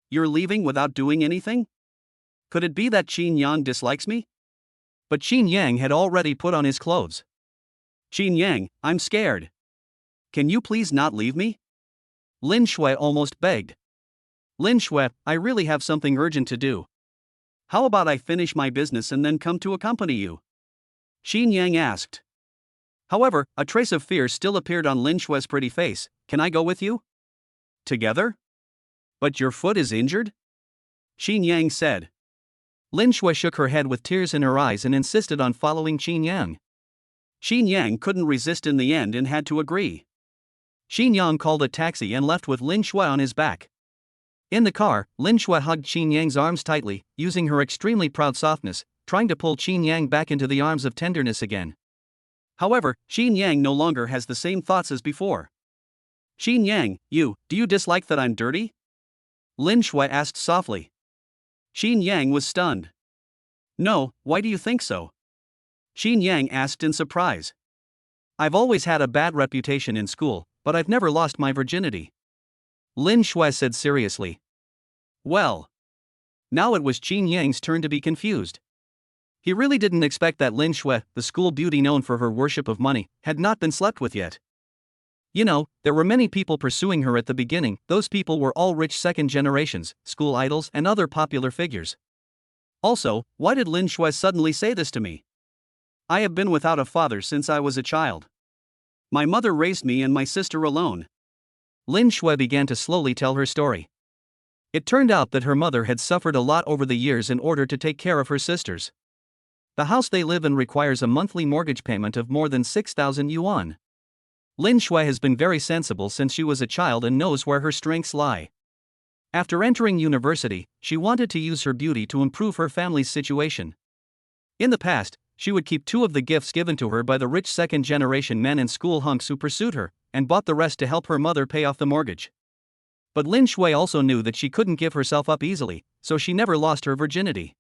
"You're leaving without doing anything? Could it be that Chinyang dislikes me?" But Chinyang had already put on his clothes. "Chinyang, I'm scared. Can you please not leave me?" Lin Shui almost begged. "Lin Shui, I really have something urgent to do. How about I finish my business and then come to accompany you?" Chinyang asked. However, a trace of fear still appeared on Lin Shui's pretty face. "Can I go with you?" "Together? But your foot is injured?" Chinyang said. Lin Shui shook her head with tears in her eyes and insisted on following Chinyang. Chinyang couldn't resist in the end and had to agree. Chinyang called a taxi and left with Lin Shui on his back. In the car, Lin Shui hugged Chinyang's arms tightly, using her extremely proud softness, trying to pull Chinyang back into the arms of tenderness again. However, Chinyang no longer has the same thoughts as before. "Chinyang, do you dislike that I'm dirty?" Lin Shui asked softly. Chinyang was stunned. "No, why do you think so?" Chinyang asked in surprise. "I've always had a bad reputation in school, but I've never lost my virginity," Lin Shui said seriously. Well. Now it was Chinyang's turn to be confused. He really didn't expect that Lin Shui, the school beauty known for her worship of money, had not been slept with yet. You know, there were many people pursuing her at the beginning. Those people were all rich second generations, school idols and other popular figures. Also, why did Lin Shui suddenly say this to me? I have been without a father since I was a child. My mother raised me and my sister alone. Lin Shui began to slowly tell her story. It turned out that her mother had suffered a lot over the years in order to take care of her sisters. The house they live in requires a monthly mortgage payment of more than 6,000 yuan. Lin Shui has been very sensible since she was a child and knows where her strengths lie. After entering university, she wanted to use her beauty to improve her family's situation. In the past, she would keep 2 of the gifts given to her by the rich second-generation men and school hunks who pursued her, and bought the rest to help her mother pay off the mortgage. But Lin Shui also knew that she couldn't give herself up easily, so she never lost her virginity.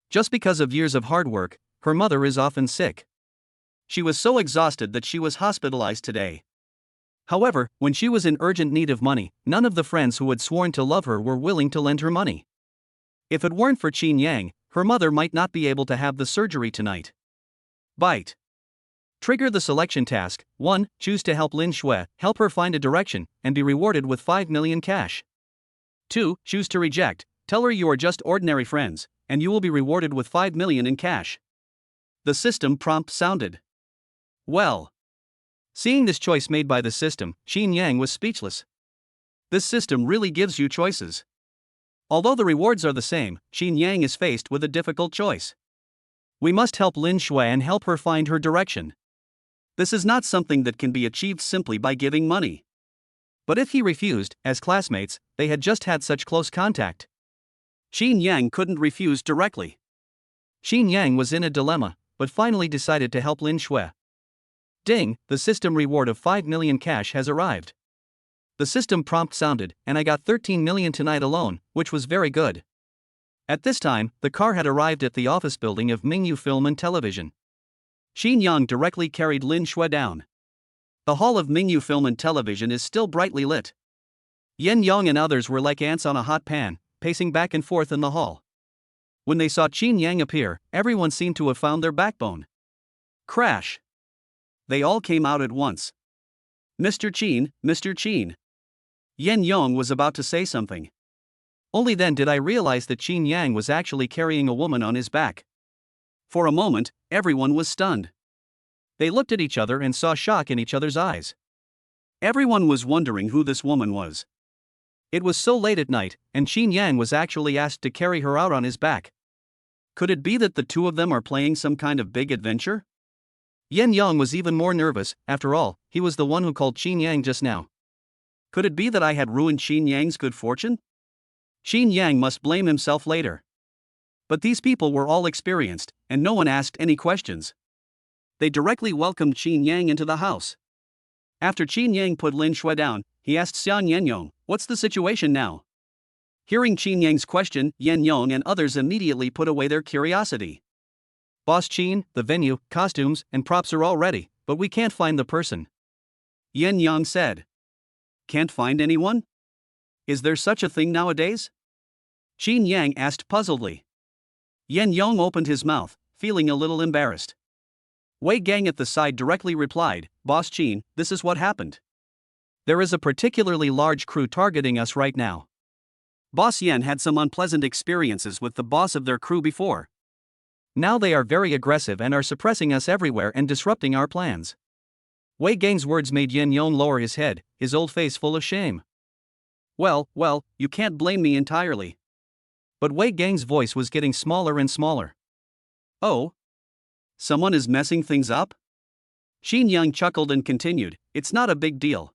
Just because of years of hard work, her mother is often sick. She was so exhausted that she was hospitalized today. However, when she was in urgent need of money, none of the friends who had sworn to love her were willing to lend her money. If it weren't for Chinyang, her mother might not be able to have the surgery tonight. Bite. Trigger the selection task. 1. Choose to help Lin Shui, help her find a direction, and be rewarded with 5 million cash. 2. Choose to reject, tell her you are just ordinary friends, and you will be rewarded with 5 million in cash. The system prompt sounded. Well. Seeing this choice made by the system, Chinyang was speechless. This system really gives you choices. Although the rewards are the same, Chinyang is faced with a difficult choice. We must help Lin Shui and help her find her direction. This is not something that can be achieved simply by giving money. But if he refused, as classmates, they had just had such close contact. Chinyang couldn't refuse directly. Chinyang was in a dilemma, but finally decided to help Lin Shui. Ding, the system reward of 5 million cash has arrived. The system prompt sounded, and I got 13 million tonight alone, which was very good. At this time, the car had arrived at the office building of Mingyu Film and Television. Chinyang directly carried Lin Shui down. The hall of Mingyu Film and Television is still brightly lit. Yen Yong and others were like ants on a hot pan, pacing back and forth in the hall. When they saw Chinyang appear, everyone seemed to have found their backbone. Crash! They all came out at once. Mr. Chin, Mr. Chin. Yen Yong was about to say something. Only then did I realize that Chinyang was actually carrying a woman on his back. For a moment, everyone was stunned. They looked at each other and saw shock in each other's eyes. Everyone was wondering who this woman was. It was so late at night, and Chinyang was actually asked to carry her out on his back. Could it be that the two of them are playing some kind of big adventure? Yen Yong was even more nervous. After all, he was the one who called Chinyang just now. Could it be that I had ruined Chinyang's good fortune? Chinyang must blame himself later. But these people were all experienced, and no one asked any questions. They directly welcomed Chinyang into the house. After Chinyang put Lin Shui down, he asked Xian Yenyong, "What's the situation now?" Hearing Chinyang's question, Yenyong and others immediately put away their curiosity. "Boss Chin, the venue, costumes, and props are all ready, but we can't find the person," Yenyong said. "Can't find anyone? Is there such a thing nowadays?" Chinyang asked puzzledly. Yenyong opened his mouth, feeling a little embarrassed. Wei Gang at the side directly replied, "Boss Chin, this is what happened. There is a particularly large crew targeting us right now. Boss Yen had some unpleasant experiences with the boss of their crew before. Now they are very aggressive and are suppressing us everywhere and disrupting our plans." Wei Gang's words made Yen Yong lower his head, his old face full of shame. Well, you can't blame me entirely." But Wei Gang's voice was getting smaller and smaller. "Oh? Someone is messing things up?" Chinyang chuckled and continued, "It's not a big deal.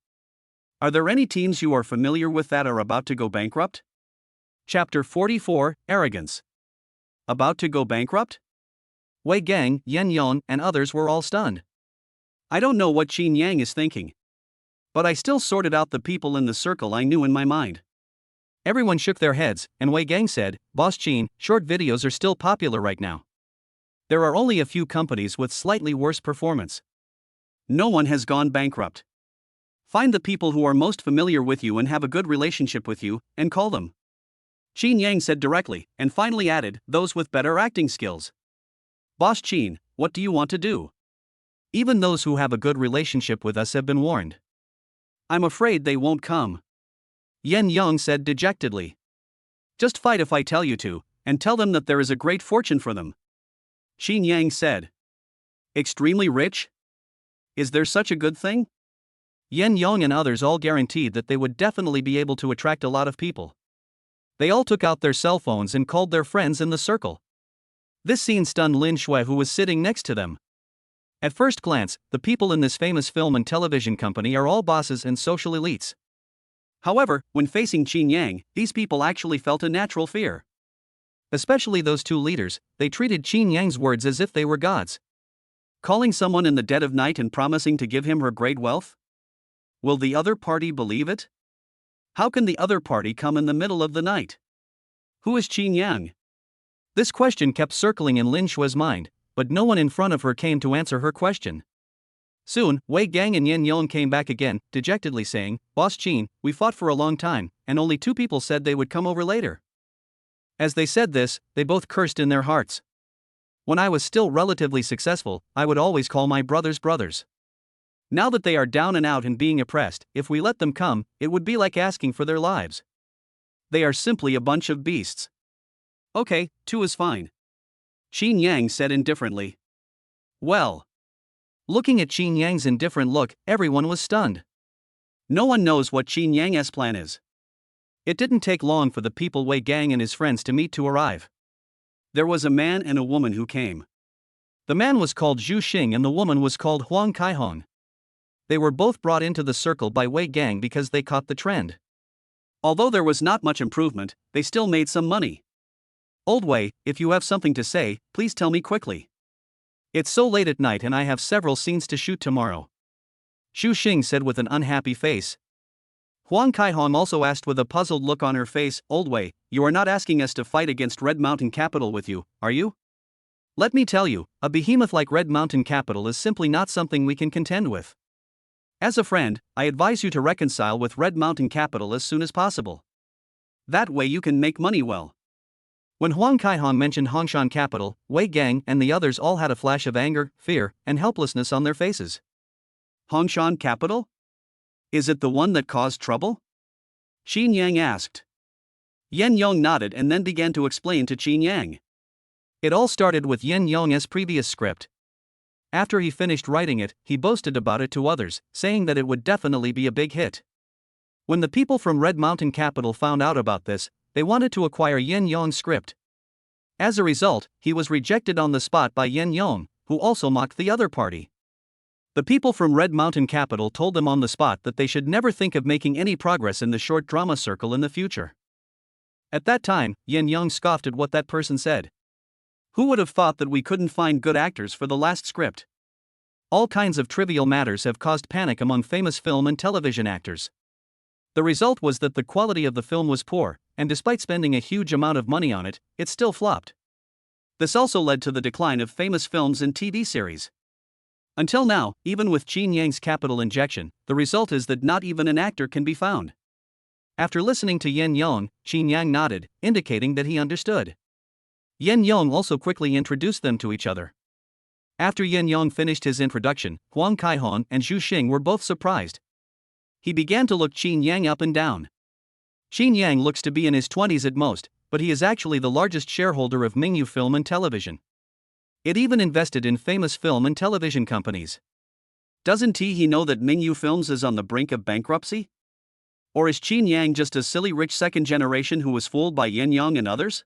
Are there any teams you are familiar with that are about to go bankrupt?" Chapter 44, Arrogance. About to go bankrupt? Wei Gang, Yen Yong, and others were all stunned. I don't know what Chinyang is thinking. But I still sorted out the people in the circle I knew in my mind. Everyone shook their heads, and Wei Gang said, "Boss Chin, short videos are still popular right now. There are only a few companies with slightly worse performance. No one has gone bankrupt. Find the people who are most familiar with you and have a good relationship with you, and call them." Chinyang said directly, and finally added, "Those with better acting skills." "Boss Chin, what do you want to do? Even those who have a good relationship with us have been warned." "I'm afraid they won't come," Yen Yong said dejectedly. "Just fight if I tell you to, and tell them that there is a great fortune for them," Chinyang said. "Extremely rich? Is there such a good thing?" Yen Yong and others all guaranteed that they would definitely be able to attract a lot of people. They all took out their cell phones and called their friends in the circle. This scene stunned Lin Shui, who was sitting next to them. At first glance, the people in this famous film and television company are all bosses and social elites. However, when facing Chinyang, these people actually felt a natural fear. Especially those two leaders, they treated Chinyang's words as if they were gods. Calling someone in the dead of night and promising to give him her great wealth? Will the other party believe it? How can the other party come in the middle of the night? Who is Chinyang? This question kept circling in Lin Shui's mind, but no one in front of her came to answer her question. Soon, Wei Gang and Yen Yong came back again, dejectedly saying, "Boss Chin, we fought for a long time, and only 2 people said they would come over later." As they said this, they both cursed in their hearts. When I was still relatively successful, I would always call my brothers brothers. Now that they are down and out and being oppressed, if we let them come, it would be like asking for their lives. They are simply a bunch of beasts. "Okay, 2 is fine," Chinyang said indifferently. Well. Looking at Chinyang's indifferent look, everyone was stunned. No one knows what Chinyang's plan is. It didn't take long for the people Wei Gang and his friends to meet to arrive. There was a man and a woman who came. The man was called Zhu Xing and the woman was called Huang Kaihong. They were both brought into the circle by Wei Gang because they caught the trend. Although there was not much improvement, they still made some money. "Old Wei, if you have something to say, please tell me quickly. It's so late at night and I have several scenes to shoot tomorrow," Zhu Xing said with an unhappy face. Huang Kaihong also asked with a puzzled look on her face, "Old Wei, you are not asking us to fight against Red Mountain Capital with you, are you? Let me tell you, a behemoth like Red Mountain Capital is simply not something we can contend with. As a friend, I advise you to reconcile with Red Mountain Capital as soon as possible. That way you can make money well." When Huang Kaihong mentioned Hongshan Capital, Wei Gang and the others all had a flash of anger, fear, and helplessness on their faces. "Hongshan Capital? Is it the one that caused trouble?" Chinyang asked. Yen Yong nodded and then began to explain to Chinyang. It all started with Yen Yong's previous script. After he finished writing it, he boasted about it to others, saying that it would definitely be a big hit. When the people from Red Mountain Capital found out about this, they wanted to acquire Yen Yong's script. As a result, he was rejected on the spot by Yen Yong, who also mocked the other party. The people from Red Mountain Capital told them on the spot that they should never think of making any progress in the short drama circle in the future. At that time, Yen Yang scoffed at what that person said. Who would have thought that we couldn't find good actors for the last script? All kinds of trivial matters have caused panic among famous film and television actors. The result was that the quality of the film was poor, and despite spending a huge amount of money on it, it still flopped. This also led to the decline of famous films and TV series. Until now, even with Chinyang's capital injection, the result is that not even an actor can be found. After listening to Yen Yang, Chinyang nodded, indicating that he understood. Yen Yang also quickly introduced them to each other. After Yen Yang finished his introduction, Huang Kaihong and Zhu Xing were both surprised. He began to look Chinyang up and down. Chinyang looks to be in his 20s at most, but he is actually the largest shareholder of Mingyu Film and Television. It even invested in famous film and television companies. Doesn't he know that Mingyu Films is on the brink of bankruptcy? Or is Chinyang just a silly rich second generation who was fooled by Yen Yang and others?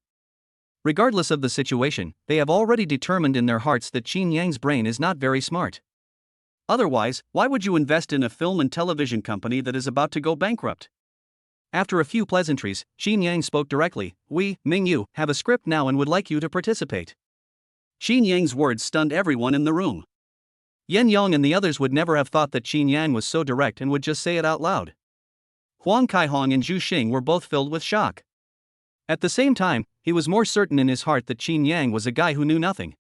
Regardless of the situation, they have already determined in their hearts that Chinyang's brain is not very smart. Otherwise, why would you invest in a film and television company that is about to go bankrupt? After a few pleasantries, Chinyang spoke directly. We, Mingyu, have a script now and would like you to participate. Chinyang's words stunned everyone in the room. Yen Yang and the others would never have thought that Chinyang was so direct and would just say it out loud. Huang Kaihong and Zhu Xing were both filled with shock. At the same time, he was more certain in his heart that Chinyang was a guy who knew nothing.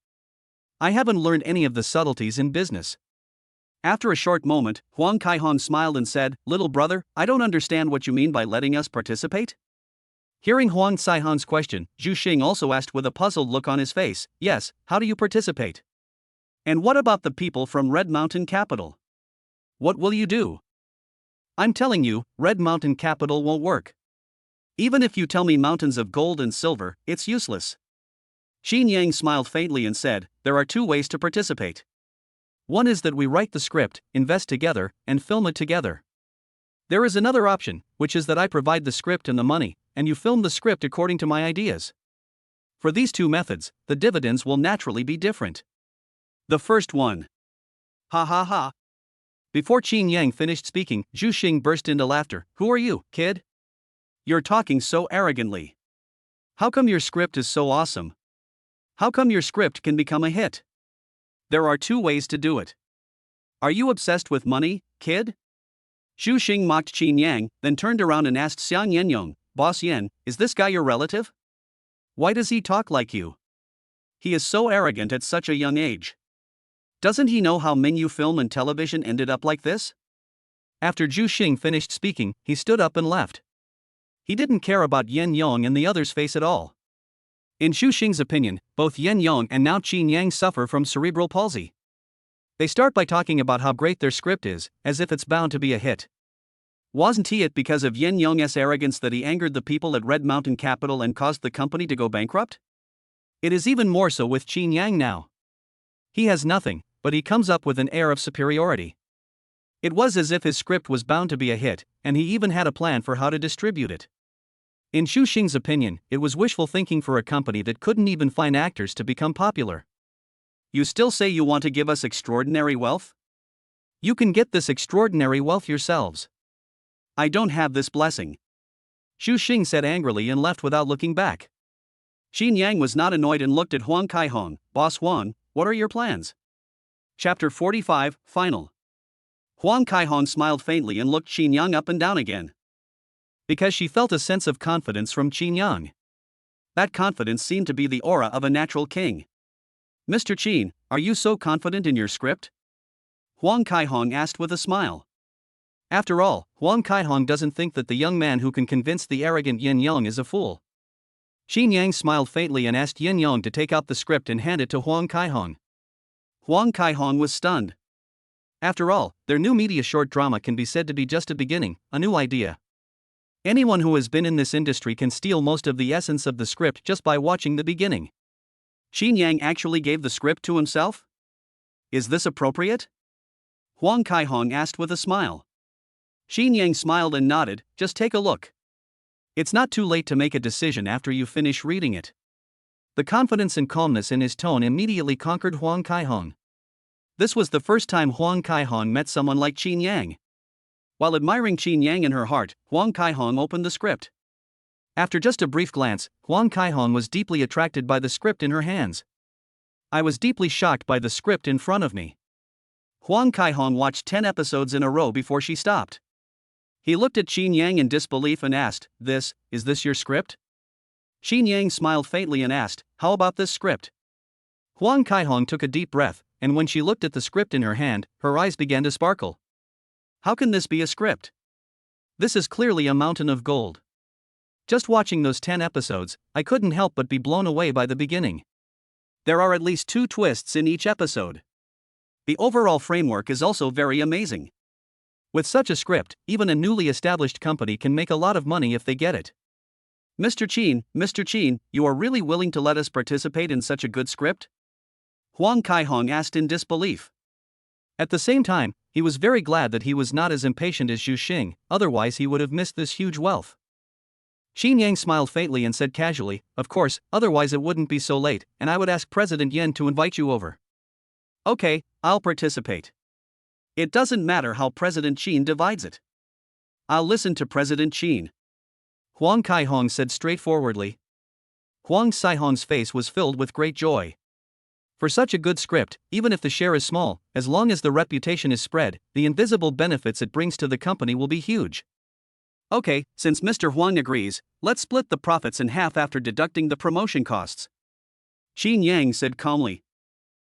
I haven't learned any of the subtleties in business. After a short moment, Huang Kaihong smiled and said, Little brother, I don't understand what you mean by letting us participate. Hearing Huang Kaihong's question, Zhu Xing also asked with a puzzled look on his face, Yes, how do you participate? And what about the people from Red Mountain Capital? What will you do? I'm telling you, Red Mountain Capital won't work. Even if you tell me mountains of gold and silver, it's useless. Chinyang smiled faintly and said, There are two ways to participate. One is that we write the script, invest together, and film it together. There is another option, which is that I provide the script and the money, and you film the script according to my ideas. For these two methods, the dividends will naturally be different. The first one. Ha ha ha. Before Chinyang finished speaking, Zhu Xing burst into laughter. Who are you, kid? You're talking so arrogantly. How come your script is so awesome? How come your script can become a hit? There are two ways to do it. Are you obsessed with money, kid? Zhu Xing mocked Chinyang, then turned around and asked Xiang Yenyong, Boss Yen, is this guy your relative? Why does he talk like you? He is so arrogant at such a young age. Doesn't he know how Mingyu Film and Television ended up like this? After Zhu Xing finished speaking, he stood up and left. He didn't care about Yen Yang and the others' face at all. In Zhu Xing's opinion, both Yen Yang and now Chinyang suffer from cerebral palsy. They start by talking about how great their script is, as if it's bound to be a hit. Wasn't it because of Yen Yang's arrogance that he angered the people at Red Mountain Capital and caused the company to go bankrupt? It is even more so with Chinyang now. He has nothing, but he comes up with an air of superiority. It was as if his script was bound to be a hit, and he even had a plan for how to distribute it. In Zhu Xing's opinion, it was wishful thinking for a company that couldn't even find actors to become popular. You still say you want to give us extraordinary wealth? You can get this extraordinary wealth yourselves. I don't have this blessing. Zhu Xing said angrily and left without looking back. Chinyang was not annoyed and looked at Huang Kaihong. Boss Huang, what are your plans? Chapter 45, Final. Huang Kaihong smiled faintly and looked Chinyang up and down again. Because she felt a sense of confidence from Chinyang. That confidence seemed to be the aura of a natural king. Mr. Chin, are you so confident in your script? Huang Kaihong asked with a smile. After all, Huang Kaihong doesn't think that the young man who can convince the arrogant Yen Yang is a fool. Chinyang smiled faintly and asked Yen Yang to take out the script and hand it to Huang Kaihong. Huang Kaihong was stunned. After all, their new media short drama can be said to be just a beginning, a new idea. Anyone who has been in this industry can steal most of the essence of the script just by watching the beginning. Chinyang actually gave the script to himself? Is this appropriate? Huang Kaihong asked with a smile. Chinyang smiled and nodded, just take a look. It's not too late to make a decision after you finish reading it. The confidence and calmness in his tone immediately conquered Huang Kaihong. This was the first time Huang Kaihong met someone like Chinyang. While admiring Chinyang in her heart, Huang Kaihong opened the script. After just a brief glance, Huang Kaihong was deeply attracted by the script in her hands. I was deeply shocked by the script in front of me. Huang Kaihong watched 10 episodes in a row before she stopped. He looked at Chinyang in disbelief and asked, Is this your script? Chinyang smiled faintly and asked, how about this script? Huang Kaihong took a deep breath, and when she looked at the script in her hand, her eyes began to sparkle. How can this be a script? This is clearly a mountain of gold. Just watching those 10 episodes, I couldn't help but be blown away by the beginning. There are at least 2 twists in each episode. The overall framework is also very amazing. With such a script, even a newly established company can make a lot of money if they get it. Mr. Chin, you are really willing to let us participate in such a good script? Huang Kaihong asked in disbelief. At the same time, he was very glad that he was not as impatient as Zhu Xing, otherwise he would have missed this huge wealth. Chinyang smiled faintly and said casually, of course, otherwise it wouldn't be so late, and I would ask President Yen to invite you over. Okay, I'll participate. It doesn't matter how President Qin divides it. I'll listen to President Qin. Huang Kaihong said straightforwardly. Huang Saihong's face was filled with great joy. For such a good script, even if the share is small, as long as the reputation is spread, the invisible benefits it brings to the company will be huge. Okay, since Mr. Huang agrees, let's split the profits in half after deducting the promotion costs. Chinyang said calmly.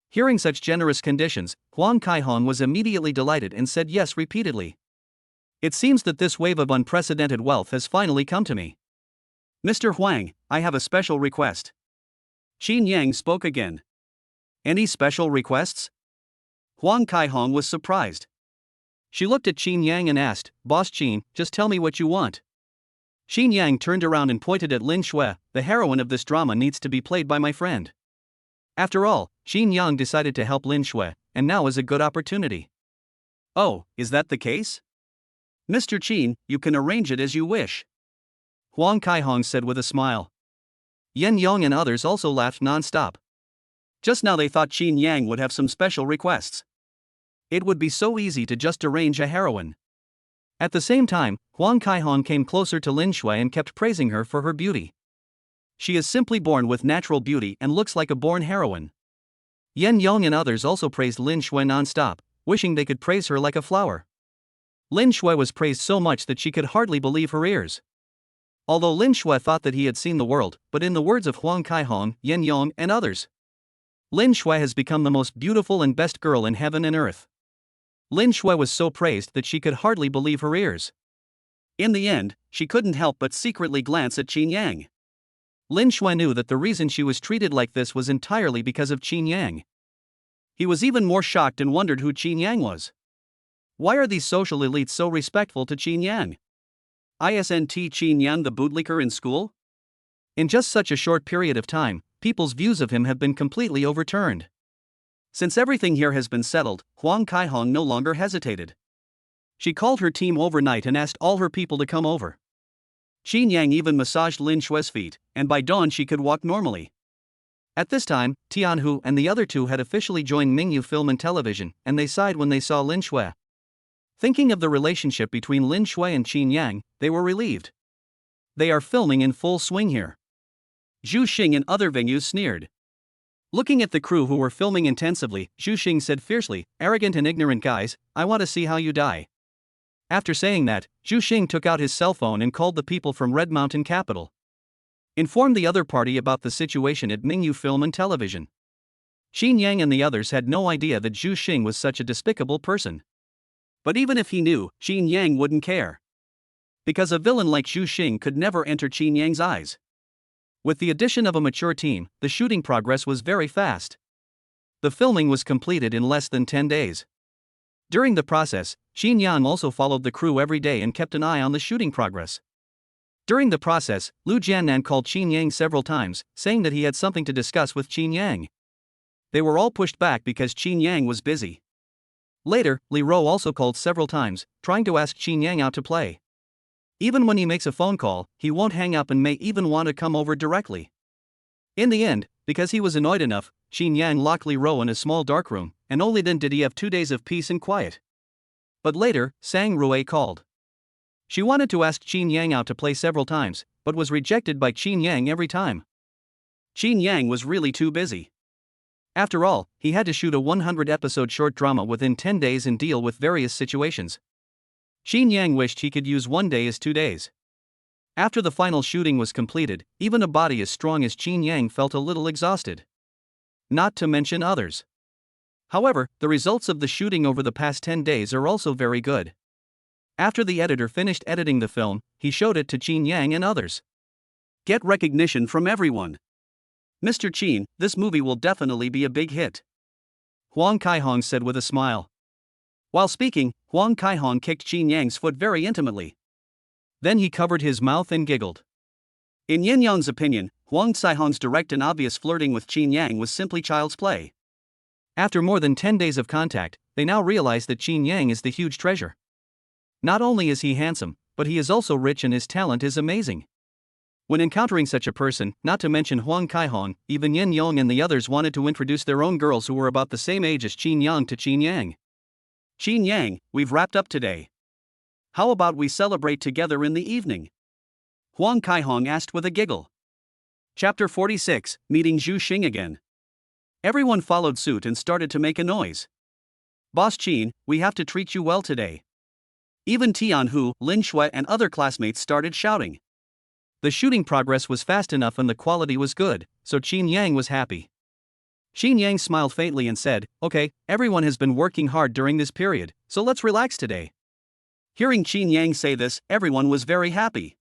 Hearing such generous conditions, Huang Kaihong was immediately delighted and said yes repeatedly. It seems that this wave of unprecedented wealth has finally come to me. Mr. Huang, I have a special request. Chinyang spoke again. Any special requests? Huang Kaihong was surprised. She looked at Chinyang and asked, Boss Qin, just tell me what you want. Chinyang turned around and pointed at Lin Shui, the heroine of this drama needs to be played by my friend. After all, Chinyang decided to help Lin Shui, and now is a good opportunity. Oh, is that the case? Mr. Qin, you can arrange it as you wish. Huang Kaihong said with a smile. Yen Yong and others also laughed non-stop. Just now they thought Chinyang would have some special requests. It would be so easy to just arrange a heroine. At the same time, Huang Kaihong came closer to Lin Shui and kept praising her for her beauty. She is simply born with natural beauty and looks like a born heroine. Yen Yong and others also praised Lin Shui non-stop, wishing they could praise her like a flower. Lin Shui was praised so much that she could hardly believe her ears. Although Lin Shui thought that he had seen the world, but in the words of Huang Kaihong, Yen Yong, and others, Lin Shui has become the most beautiful and best girl in heaven and earth. Lin Shui was so praised that she could hardly believe her ears. In the end, she couldn't help but secretly glance at Chinyang. Lin Shui knew that the reason she was treated like this was entirely because of Chinyang. He was even more shocked and wondered who Chinyang was. Why are these social elites so respectful to Chinyang? Isn't Chinyang the bootlicker in school? In just such a short period of time, people's views of him have been completely overturned. Since everything here has been settled, Huang Kaihong no longer hesitated. She called her team overnight and asked all her people to come over. Chinyang even massaged Lin Shui's feet, and by dawn she could walk normally. At this time, Tianhu and the other 2 had officially joined Mingyu Film and Television, and they sighed when they saw Lin Shui. Thinking of the relationship between Lin Shui and Chinyang, they were relieved. They are filming in full swing here. Zhu Xing and other venues sneered. Looking at the crew who were filming intensively, Zhu Xing said fiercely, arrogant and ignorant guys, I want to see how you die. After saying that, Zhu Xing took out his cell phone and called the people from Red Mountain Capital. Informed the other party about the situation at Mingyu Film and Television. Chinyang and the others had no idea that Zhu Xing was such a despicable person. But even if he knew, Chinyang wouldn't care. Because a villain like Zhu Xing could never enter Chinyang's eyes. With the addition of a mature team, the shooting progress was very fast. The filming was completed in less than 10 days. During the process, Chinyang also followed the crew every day and kept an eye on the shooting progress. During the process, Lu Jiannan called Chinyang several times, saying that he had something to discuss with Chinyang. They were all pushed back because Chinyang was busy. Later, Li Ro also called several times, trying to ask Chinyang out to play. Even when he makes a phone call, he won't hang up and may even want to come over directly. In the end, because he was annoyed enough, Chinyang locked Li Ro in a small darkroom, and only then did he have 2 days of peace and quiet. But later, Sang Rui called. She wanted to ask Chinyang out to play several times, but was rejected by Chinyang every time. Chinyang was really too busy. After all, he had to shoot a 100-episode short drama within 10 days and deal with various situations. Chinyang wished he could use 1 day as 2 days. After the final shooting was completed, even a body as strong as Chinyang felt a little exhausted. Not to mention others. However, the results of the shooting over the past 10 days are also very good. After the editor finished editing the film, he showed it to Chinyang and others. Get recognition from everyone. Mr. Chin, this movie will definitely be a big hit. Huang Kaihong said with a smile. While speaking, Huang Kaihong kicked Chinyang's foot very intimately. Then he covered his mouth and giggled. In Yin Yang's opinion, Huang Kaihong's direct and obvious flirting with Chinyang was simply child's play. After more than 10 days of contact, they now realize that Chinyang is the huge treasure. Not only is he handsome, but he is also rich and his talent is amazing. When encountering such a person, not to mention Huang Kaihong, even Yin Yong and the others wanted to introduce their own girls who were about the same age as Chinyang to Chinyang. Chinyang, we've wrapped up today. How about we celebrate together in the evening? Huang Kaihong asked with a giggle. Chapter 46, Meeting Zhu Xing again. Everyone followed suit and started to make a noise. Boss Chin, we have to treat you well today. Even Tianhu, Lin Shui and other classmates started shouting. The shooting progress was fast enough and the quality was good, so Chinyang was happy. Chinyang smiled faintly and said, "Okay, everyone has been working hard during this period, so let's relax today." Hearing Chinyang say this, everyone was very happy.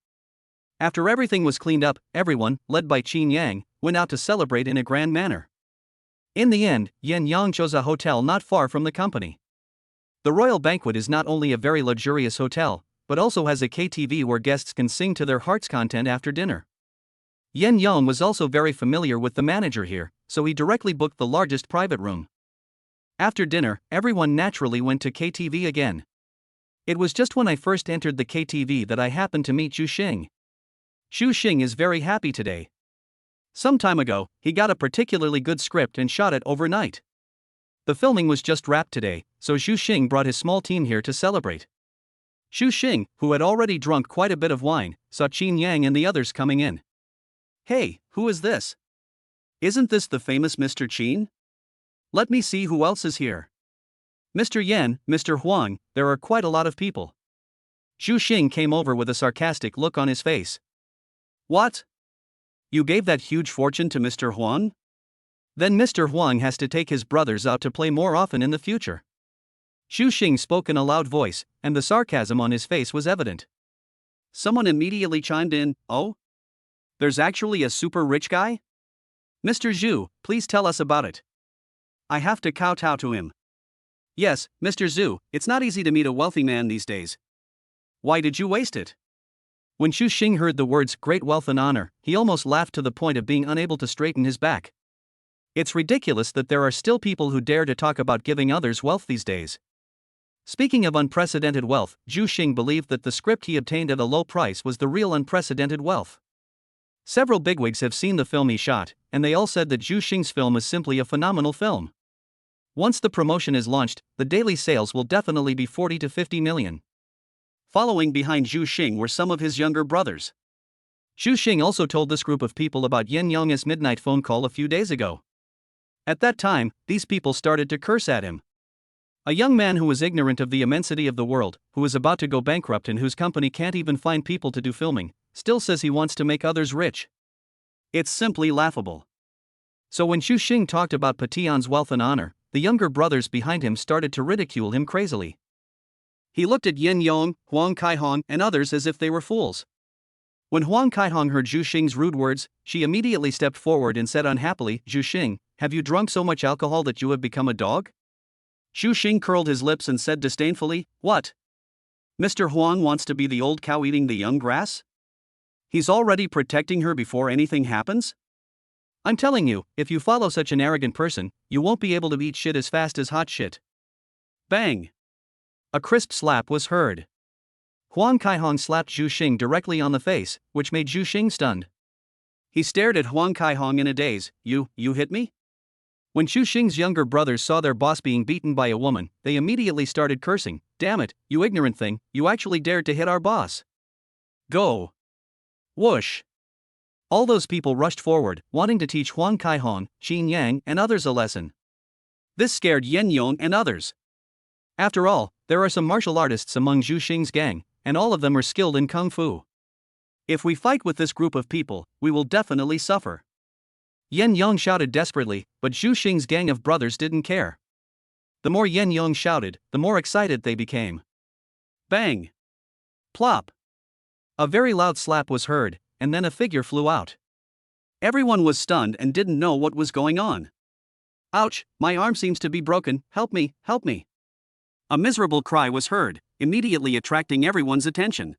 After everything was cleaned up, everyone, led by Chinyang, went out to celebrate in a grand manner. In the end, Yin Yang chose a hotel not far from the company. The Royal Banquet is not only a very luxurious hotel, but also has a KTV where guests can sing to their heart's content after dinner. Yin Yang was also very familiar with the manager here, so he directly booked the largest private room. After dinner, everyone naturally went to KTV again. It was just when I first entered the KTV that I happened to meet Zhu Xing. Zhu Xing is very happy today. Some time ago, he got a particularly good script and shot it overnight. The filming was just wrapped today, so Zhu Xing brought his small team here to celebrate. Zhu Xing, who had already drunk quite a bit of wine, saw Chinyang and the others coming in. "Hey, who is this? Isn't this the famous Mr. Chin? Let me see who else is here. Mr. Yan, Mr. Huang, there are quite a lot of people." Zhu Xing came over with a sarcastic look on his face. "What? You gave that huge fortune to Mr. Huang? Then Mr. Huang has to take his brothers out to play more often in the future." Zhu Xing spoke in a loud voice, and the sarcasm on his face was evident. Someone immediately chimed in, "Oh? There's actually a super rich guy? Mr. Zhu, please tell us about it. I have to kowtow to him." "Yes, Mr. Zhu, it's not easy to meet a wealthy man these days. Why did you waste it?" When Zhu Xing heard the words "great wealth and honor," he almost laughed to the point of being unable to straighten his back. It's ridiculous that there are still people who dare to talk about giving others wealth these days. Speaking of unprecedented wealth, Zhu Xing believed that the script he obtained at a low price was the real unprecedented wealth. Several bigwigs have seen the film he shot, and they all said that Zhu Xing's film is simply a phenomenal film. Once the promotion is launched, the daily sales will definitely be 40 to 50 million. Following behind Zhu Xing were some of his younger brothers. Zhu Xing also told this group of people about Yin Yang's midnight phone call a few days ago. At that time, these people started to curse at him. A young man who was ignorant of the immensity of the world, who is about to go bankrupt and whose company can't even find people to do filming, still says he wants to make others rich. It's simply laughable. So when Zhu Xing talked about Patian's wealth and honor, the younger brothers behind him started to ridicule him crazily. He looked at Yin Yong, Huang Kaihong, and others as if they were fools. When Huang Kaihong heard Zhu Xing's rude words, she immediately stepped forward and said unhappily, "Zhu Xing, have you drunk so much alcohol that you have become a dog?" Zhu Xing curled his lips and said disdainfully, "What? Mr. Huang wants to be the old cow eating the young grass? He's already protecting her before anything happens? I'm telling you, if you follow such an arrogant person, you won't be able to eat shit as fast as hot shit." Bang! A crisp slap was heard. Huang Kaihong slapped Zhu Xing directly on the face, which made Zhu Xing stunned. He stared at Huang Kaihong in a daze. You hit me? When Xu Xing's younger brothers saw their boss being beaten by a woman, they immediately started cursing. Damn it, you ignorant thing, you actually dared to hit our boss. Go. Whoosh. All those people rushed forward, wanting to teach Huang Kaihong, Chinyang, and others a lesson. This scared Yen Yong and others. After all, there are some martial artists among Xu Xing's gang, and all of them are skilled in kung fu. If we fight with this group of people, we will definitely suffer. Yen Yong shouted desperately, but Xu Xing's gang of brothers didn't care. The more Yen Yong shouted, the more excited they became. Bang! Plop! A very loud slap was heard, and then a figure flew out. Everyone was stunned and didn't know what was going on. Ouch, my arm seems to be broken, help me, help me. A miserable cry was heard, immediately attracting everyone's attention.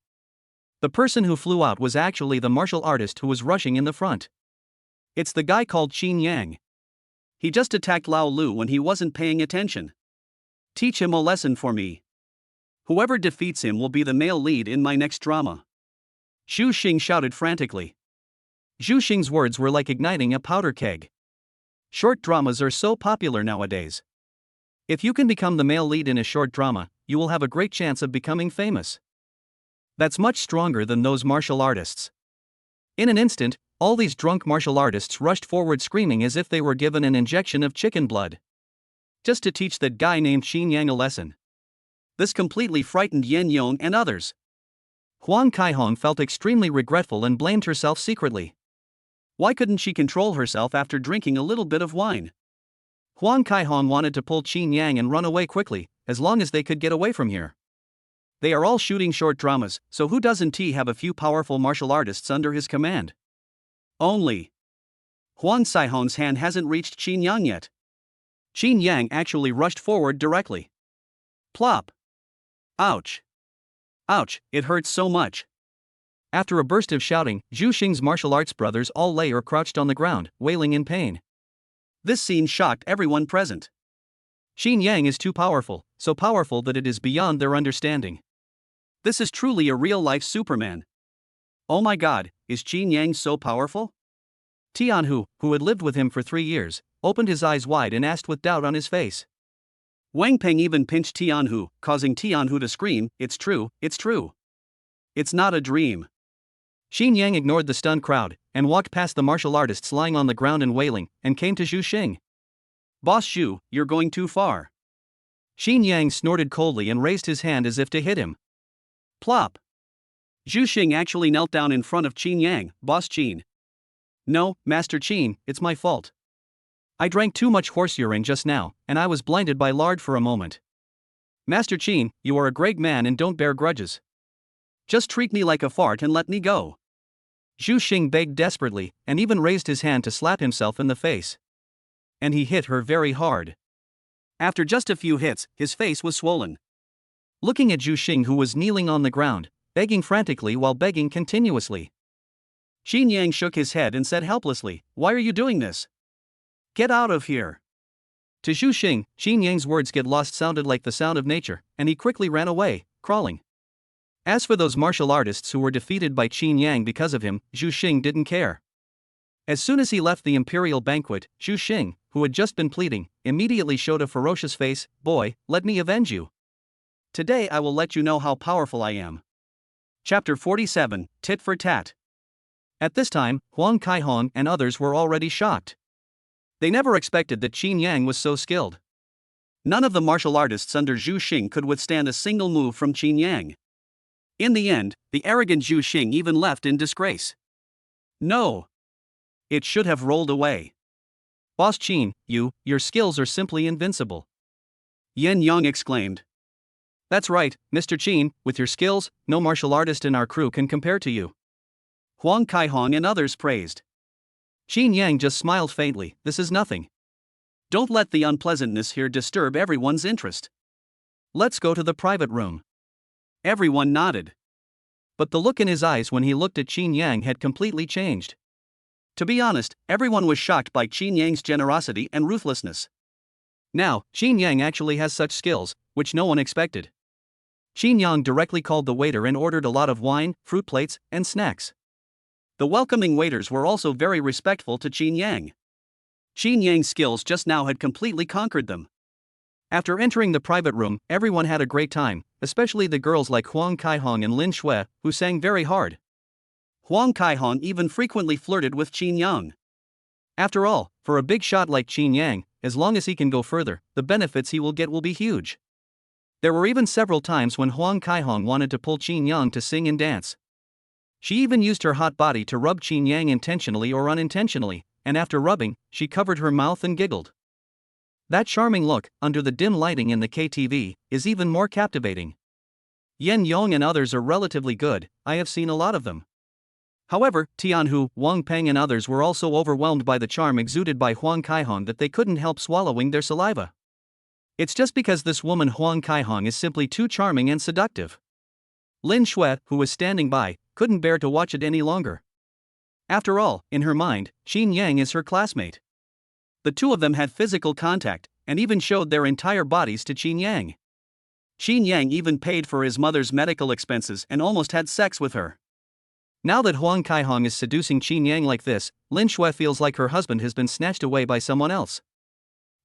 The person who flew out was actually the martial artist who was rushing in the front. It's the guy called Chinyang. He just attacked Lao Lu when he wasn't paying attention. Teach him a lesson for me. Whoever defeats him will be the male lead in my next drama. Xu Xing shouted frantically. Xu Xing's words were like igniting a powder keg. Short dramas are so popular nowadays. If you can become the male lead in a short drama, you will have a great chance of becoming famous. That's much stronger than those martial artists. In an instant, all these drunk martial artists rushed forward screaming as if they were given an injection of chicken blood. Just to teach that guy named Chinyang a lesson. This completely frightened Yen Yong and others. Huang Kaihong felt extremely regretful and blamed herself secretly. Why couldn't she control herself after drinking a little bit of wine? Huang Kaihong wanted to pull Chinyang and run away quickly, as long as they could get away from here. They are all shooting short dramas, so who doesn't have a few powerful martial artists under his command? Only Huang Kaihong's hand hasn't reached Chinyang yet. Chinyang actually rushed forward directly. Plop! Ouch! Ouch, it hurts so much. After a burst of shouting, Xu Xing's martial arts brothers all lay or crouched on the ground, wailing in pain. This scene shocked everyone present. Chinyang is too powerful, so powerful that it is beyond their understanding. This is truly a real-life Superman. Oh my god, is Chinyang so powerful? Tianhu, who had lived with him for 3 years, opened his eyes wide and asked with doubt on his face. Wang Peng even pinched Tianhu, causing Tianhu to scream, "It's true, it's true. It's not a dream." Chinyang ignored the stunned crowd, and walked past the martial artists lying on the ground and wailing, and came to Xu Xing. "Boss Xu, you're going too far." Chinyang snorted coldly and raised his hand as if to hit him. Plop! Xu Xing actually knelt down in front of Chinyang. "Boss Chin." "No, Master Chin, it's my fault. I drank too much horse urine just now, and I was blinded by lard for a moment. Master Chin, you are a great man and don't bear grudges. Just treat me like a fart and let me go." Xu Xing begged desperately, and even raised his hand to slap himself in the face. And he hit her very hard. After just a few hits, his face was swollen. Looking at Xu Xing, who was kneeling on the ground, begging frantically while begging continuously. Chinyang shook his head and said helplessly, "Why are you doing this? Get out of here." To Xu Xing, Chinyang's words "get lost" sounded like the sound of nature, and he quickly ran away, crawling. As for those martial artists who were defeated by Chinyang because of him, Xu Xing didn't care. As soon as he left the imperial banquet, Xu Xing, who had just been pleading, immediately showed a ferocious face. "Boy, let me avenge you. Today I will let you know how powerful I am." Chapter 47, Tit for Tat. At this time, Huang Kaihong and others were already shocked. They never expected that Chinyang was so skilled. None of the martial artists under Xu Xing could withstand a single move from Chinyang. In the end, the arrogant Xu Xing even left in disgrace. No! It should have rolled away. "Boss Chin, your skills are simply invincible," Yen Yong exclaimed. "That's right, Mr. Chin, with your skills, no martial artist in our crew can compare to you," Huang Kaihong and others praised. Chinyang just smiled faintly. "This is nothing. Don't let the unpleasantness here disturb everyone's interest. Let's go to the private room." Everyone nodded. But the look in his eyes when he looked at Chinyang had completely changed. To be honest, everyone was shocked by Chinyang's generosity and ruthlessness. Now, Chinyang actually has such skills, which no one expected. Chinyang directly called the waiter and ordered a lot of wine, fruit plates, and snacks. The welcoming waiters were also very respectful to Chinyang. Chinyang's skills just now had completely conquered them. After entering the private room, everyone had a great time, especially the girls like Huang Kaihong and Lin Shui, who sang very hard. Huang Kaihong even frequently flirted with Chinyang. After all, for a big shot like Chinyang, as long as he can go further, the benefits he will get will be huge. There were even several times when Huang Kaihong wanted to pull Chinyang to sing and dance. She even used her hot body to rub Chinyang intentionally or unintentionally, and after rubbing, she covered her mouth and giggled. That charming look, under the dim lighting in the KTV, is even more captivating. Yen Yong and others are relatively good, I have seen a lot of them. However, Tianhu, Wang Peng and others were also overwhelmed by the charm exuded by Huang Kaihong that they couldn't help swallowing their saliva. It's just because this woman Huang Kaihong is simply too charming and seductive. Lin Shui, who was standing by, couldn't bear to watch it any longer. After all, in her mind, Chinyang is her classmate. The two of them had physical contact, and even showed their entire bodies to Chinyang. Chinyang even paid for his mother's medical expenses and almost had sex with her. Now that Huang Kaihong is seducing Chinyang like this, Lin Shui feels like her husband has been snatched away by someone else.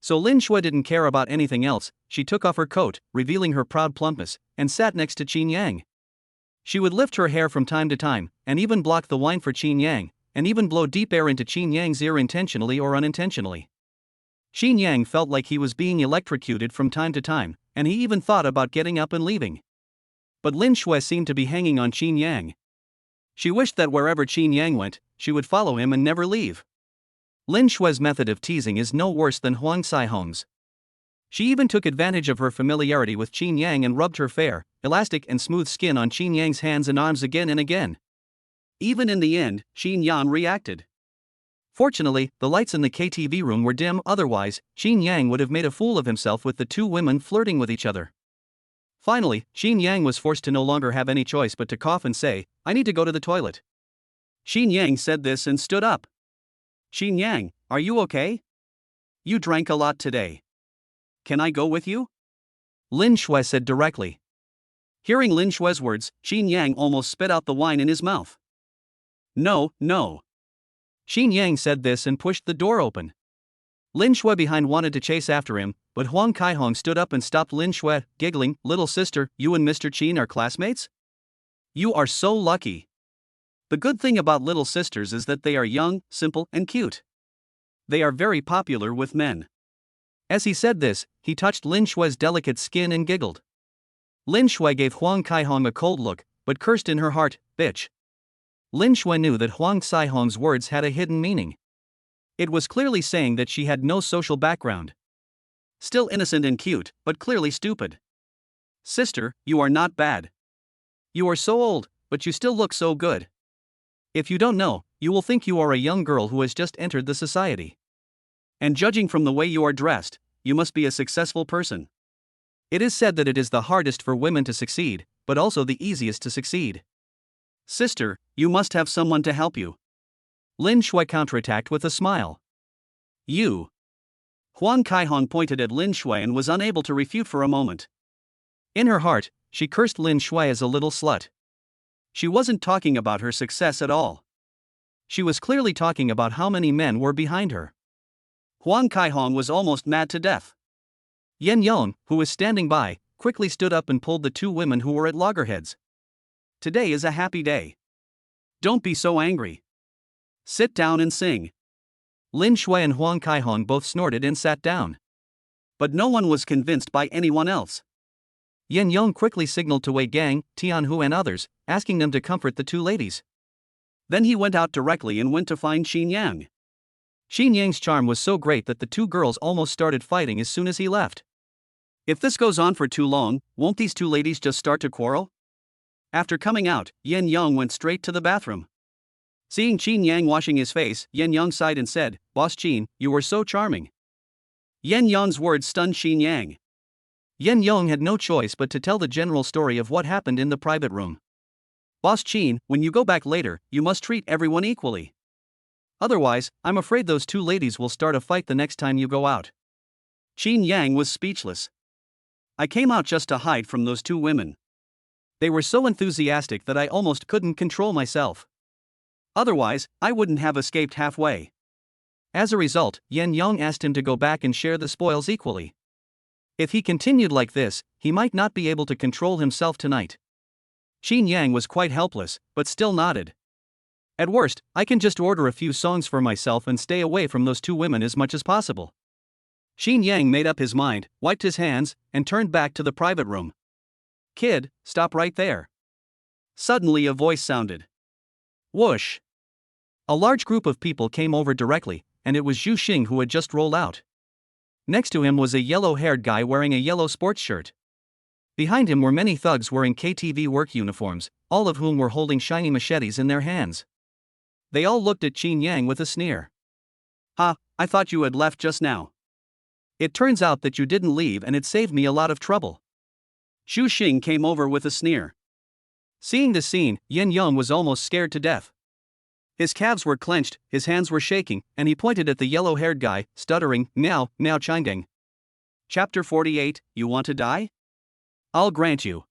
So Lin Shui didn't care about anything else, she took off her coat, revealing her proud plumpness, and sat next to Chinyang. She would lift her hair from time to time, and even block the wine for Chinyang, and even blow deep air into Chinyang's ear intentionally or unintentionally. Chinyang felt like he was being electrocuted from time to time, and he even thought about getting up and leaving. But Lin Shui seemed to be hanging on Chinyang. She wished that wherever Chinyang went, she would follow him and never leave. Lin Shui's method of teasing is no worse than Huang Caihong's. She even took advantage of her familiarity with Chinyang and rubbed her fair, elastic and smooth skin on Chinyang's hands and arms again and again. Even in the end, Chinyang reacted. Fortunately, the lights in the KTV room were dim, otherwise, Chinyang would have made a fool of himself with the two women flirting with each other. Finally, Chinyang was forced to no longer have any choice but to cough and say, "I need to go to the toilet." Chinyang said this and stood up. "Chinyang, are you okay? You drank a lot today. Can I go with you?" Lin Shui said directly. Hearing Lin Shui's words, Chinyang almost spit out the wine in his mouth. "No, no." Chinyang said this and pushed the door open. Lin Shui behind wanted to chase after him, but Huang Kaihong stood up and stopped Lin Shui, giggling, "Little sister, you and Mr. Chin are classmates? You are so lucky." The good thing about little sisters is that they are young, simple, and cute. They are very popular with men. As he said this, he touched Lin Shui's delicate skin and giggled. Lin Shui gave Huang Kaihong a cold look, but cursed in her heart, "Bitch." Lin Shui knew that Huang Caihong's words had a hidden meaning. It was clearly saying that she had no social background. Still innocent and cute, but clearly stupid. "Sister, you are not bad. You are so old, but you still look so good. If you don't know, you will think you are a young girl who has just entered the society. And judging from the way you are dressed, you must be a successful person. It is said that it is the hardest for women to succeed, but also the easiest to succeed. Sister, you must have someone to help you." Lin Shui counterattacked with a smile. "You." Huang Kaihong pointed at Lin Shui and was unable to refute for a moment. In her heart, she cursed Lin Shui as a little slut. She wasn't talking about her success at all. She was clearly talking about how many men were behind her. Huang Kaihong was almost mad to death. Yen Yong, who was standing by, quickly stood up and pulled the two women who were at loggerheads. "Today is a happy day. Don't be so angry. Sit down and sing." Lin Shui and Huang Kaihong both snorted and sat down. But no one was convinced by anyone else. Yen Yong quickly signaled to Wei Gang, Tianhu and others, asking them to comfort the two ladies. Then he went out directly and went to find Chinyang. Chinyang's charm was so great that the two girls almost started fighting as soon as he left. If this goes on for too long, won't these two ladies just start to quarrel? After coming out, Yen Yong went straight to the bathroom. Seeing Chinyang washing his face, Yen Yong sighed and said, "Boss Chin, you were so charming." Yen Yong's words stunned Chinyang. Yen Yong had no choice but to tell the general story of what happened in the private room. "Boss Chin, when you go back later, you must treat everyone equally. Otherwise, I'm afraid those two ladies will start a fight the next time you go out." Chinyang was speechless. "I came out just to hide from those two women. They were so enthusiastic that I almost couldn't control myself. Otherwise, I wouldn't have escaped halfway. As a result, Yen Yong asked him to go back and share the spoils equally. If he continued like this, he might not be able to control himself tonight. Chinyang was quite helpless, but still nodded. At worst, I can just order a few songs for myself and stay away from those two women as much as possible. Chinyang made up his mind, wiped his hands, and turned back to the private room. Kid, stop right there. Suddenly a voice sounded. Whoosh. A large group of people came over directly, and it was Zhu Xing who had just rolled out. Next to him was a yellow-haired guy wearing a yellow sports shirt. Behind him were many thugs wearing KTV work uniforms, all of whom were holding shiny machetes in their hands. They all looked at Chinyang with a sneer. Ha, I thought you had left just now. It turns out that you didn't leave and it saved me a lot of trouble. Zhu Xing came over with a sneer. Seeing this scene, Yen Yong was almost scared to death. His calves were clenched, his hands were shaking, and he pointed at the yellow-haired guy, stuttering, now Chinyang. Chapter 48, You Want to Die? I'll grant you.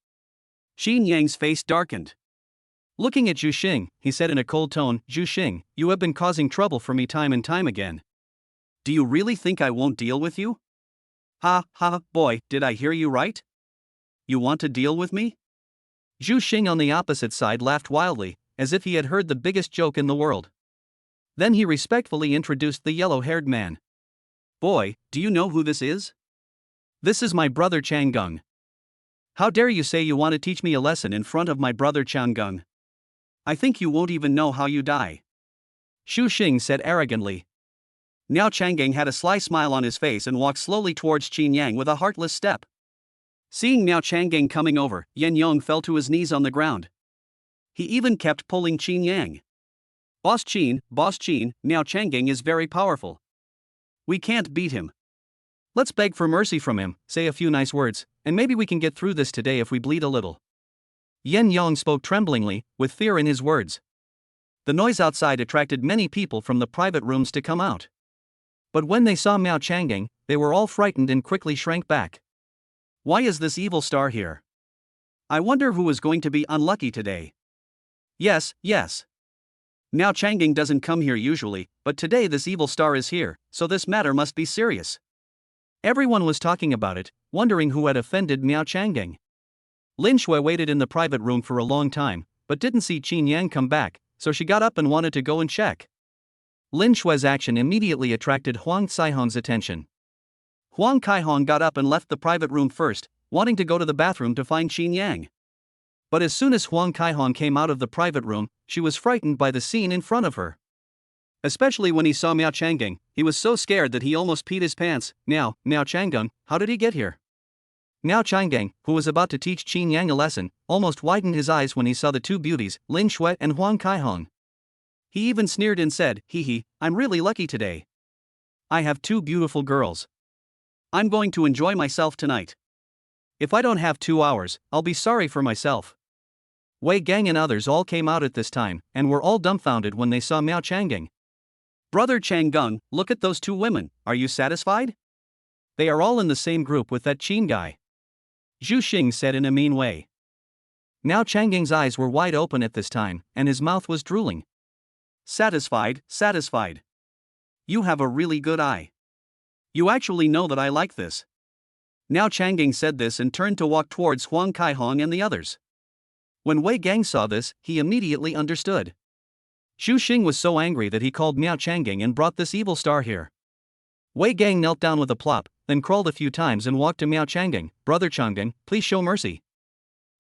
Chinyang's face darkened. Looking at Zhu Xing, he said in a cold tone, Zhu Xing, you have been causing trouble for me time and time again. Do you really think I won't deal with you? Ha, boy, did I hear you right? You want to deal with me? Zhu Xing on the opposite side laughed wildly, as if he had heard the biggest joke in the world. Then he respectfully introduced the yellow-haired man. Boy, do you know who this is? This is my brother Changgung. How dare you say you want to teach me a lesson in front of my brother Changgung? I think you won't even know how you die. Zhu Xing said arrogantly. Now Changgung had a sly smile on his face and walked slowly towards Chinyang with a heartless step. Seeing Miao Changgang coming over, Yen Yong fell to his knees on the ground. He even kept pulling Chinyang. Boss Chin, Miao Changgang is very powerful. We can't beat him. Let's beg for mercy from him, say a few nice words, and maybe we can get through this today if we bleed a little. Yen Yong spoke tremblingly, with fear in his words. The noise outside attracted many people from the private rooms to come out. But when they saw Miao Changgang, they were all frightened and quickly shrank back. Why is this evil star here? I wonder who is going to be unlucky today. Yes. Miao Changgang doesn't come here usually, but today this evil star is here, so this matter must be serious. Everyone was talking about it, wondering who had offended Miao Changgang. Lin Shui waited in the private room for a long time, but didn't see Chinyang come back, so she got up and wanted to go and check. Lin Shui's action immediately attracted Huang Caihong's attention. Huang Caihong got up and left the private room first, wanting to go to the bathroom to find Chinyang. But as soon as Huang Caihong came out of the private room, she was frightened by the scene in front of her. Especially when he saw Miao Changgang, he was so scared that he almost peed his pants. Miao Changgang, how did he get here? Miao Changgang, who was about to teach Chinyang a lesson, almost widened his eyes when he saw the two beauties, Lin Shui and Huang Caihong. He even sneered and said, hee, I'm really lucky today. I have two beautiful girls. I'm going to enjoy myself tonight. If I don't have 2 hours, I'll be sorry for myself. Wei Gang and others all came out at this time, and were all dumbfounded when they saw Miao Changgang. Brother Changgung, look at those two women, are you satisfied? They are all in the same group with that Chin guy. Zhu Xing said in a mean way. Miao Changgang's eyes were wide open at this time, and his mouth was drooling. Satisfied. You have a really good eye. You actually know that I like this. Miao Changgang said this and turned to walk towards Huang Caihong and the others. When Wei Gang saw this, he immediately understood. Zhu Xing was so angry that he called Miao Changgang and brought this evil star here. Wei Gang knelt down with a plop, then crawled a few times and walked to Miao Changgang. Brother Changgang, please show mercy.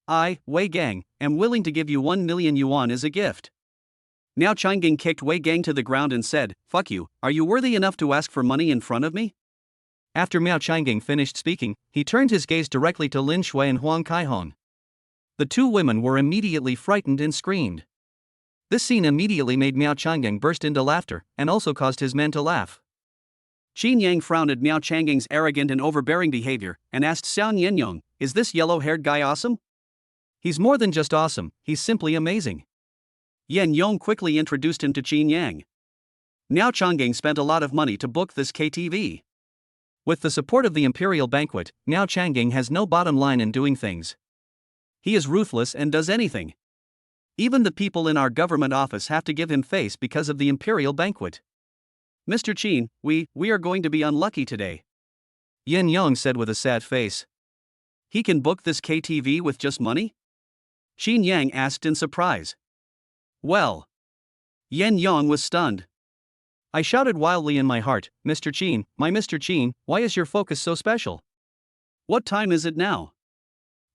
I, Wei Gang, am willing to give you 1 million yuan as a gift. Miao Changgang kicked Wei Gang to the ground and said, fuck you, are you worthy enough to ask for money in front of me? After Miao Changgang finished speaking, he turned his gaze directly to Lin Shui and Huang Caihong. The two women were immediately frightened and screamed. This scene immediately made Miao Changgang burst into laughter, and also caused his men to laugh. Chinyang frowned at Miao Changgang's arrogant and overbearing behavior, and asked Xiang Yenyong, is this yellow-haired guy awesome? He's more than just awesome, he's simply amazing. Yen Yong quickly introduced him to Chinyang. Miao Changgang spent a lot of money to book this KTV. With the support of the Imperial Banquet, Miao Changgang has no bottom line in doing things. He is ruthless and does anything. Even the people in our government office have to give him face because of the imperial banquet. Mr. Chin, we are going to be unlucky today. Yin Yang said with a sad face. He can book this KTV with just money? Chinyang asked in surprise. Well. Yin Yang was stunned. I shouted wildly in my heart, Mr. Chin, my Mr. Chin, why is your focus so special? What time is it now?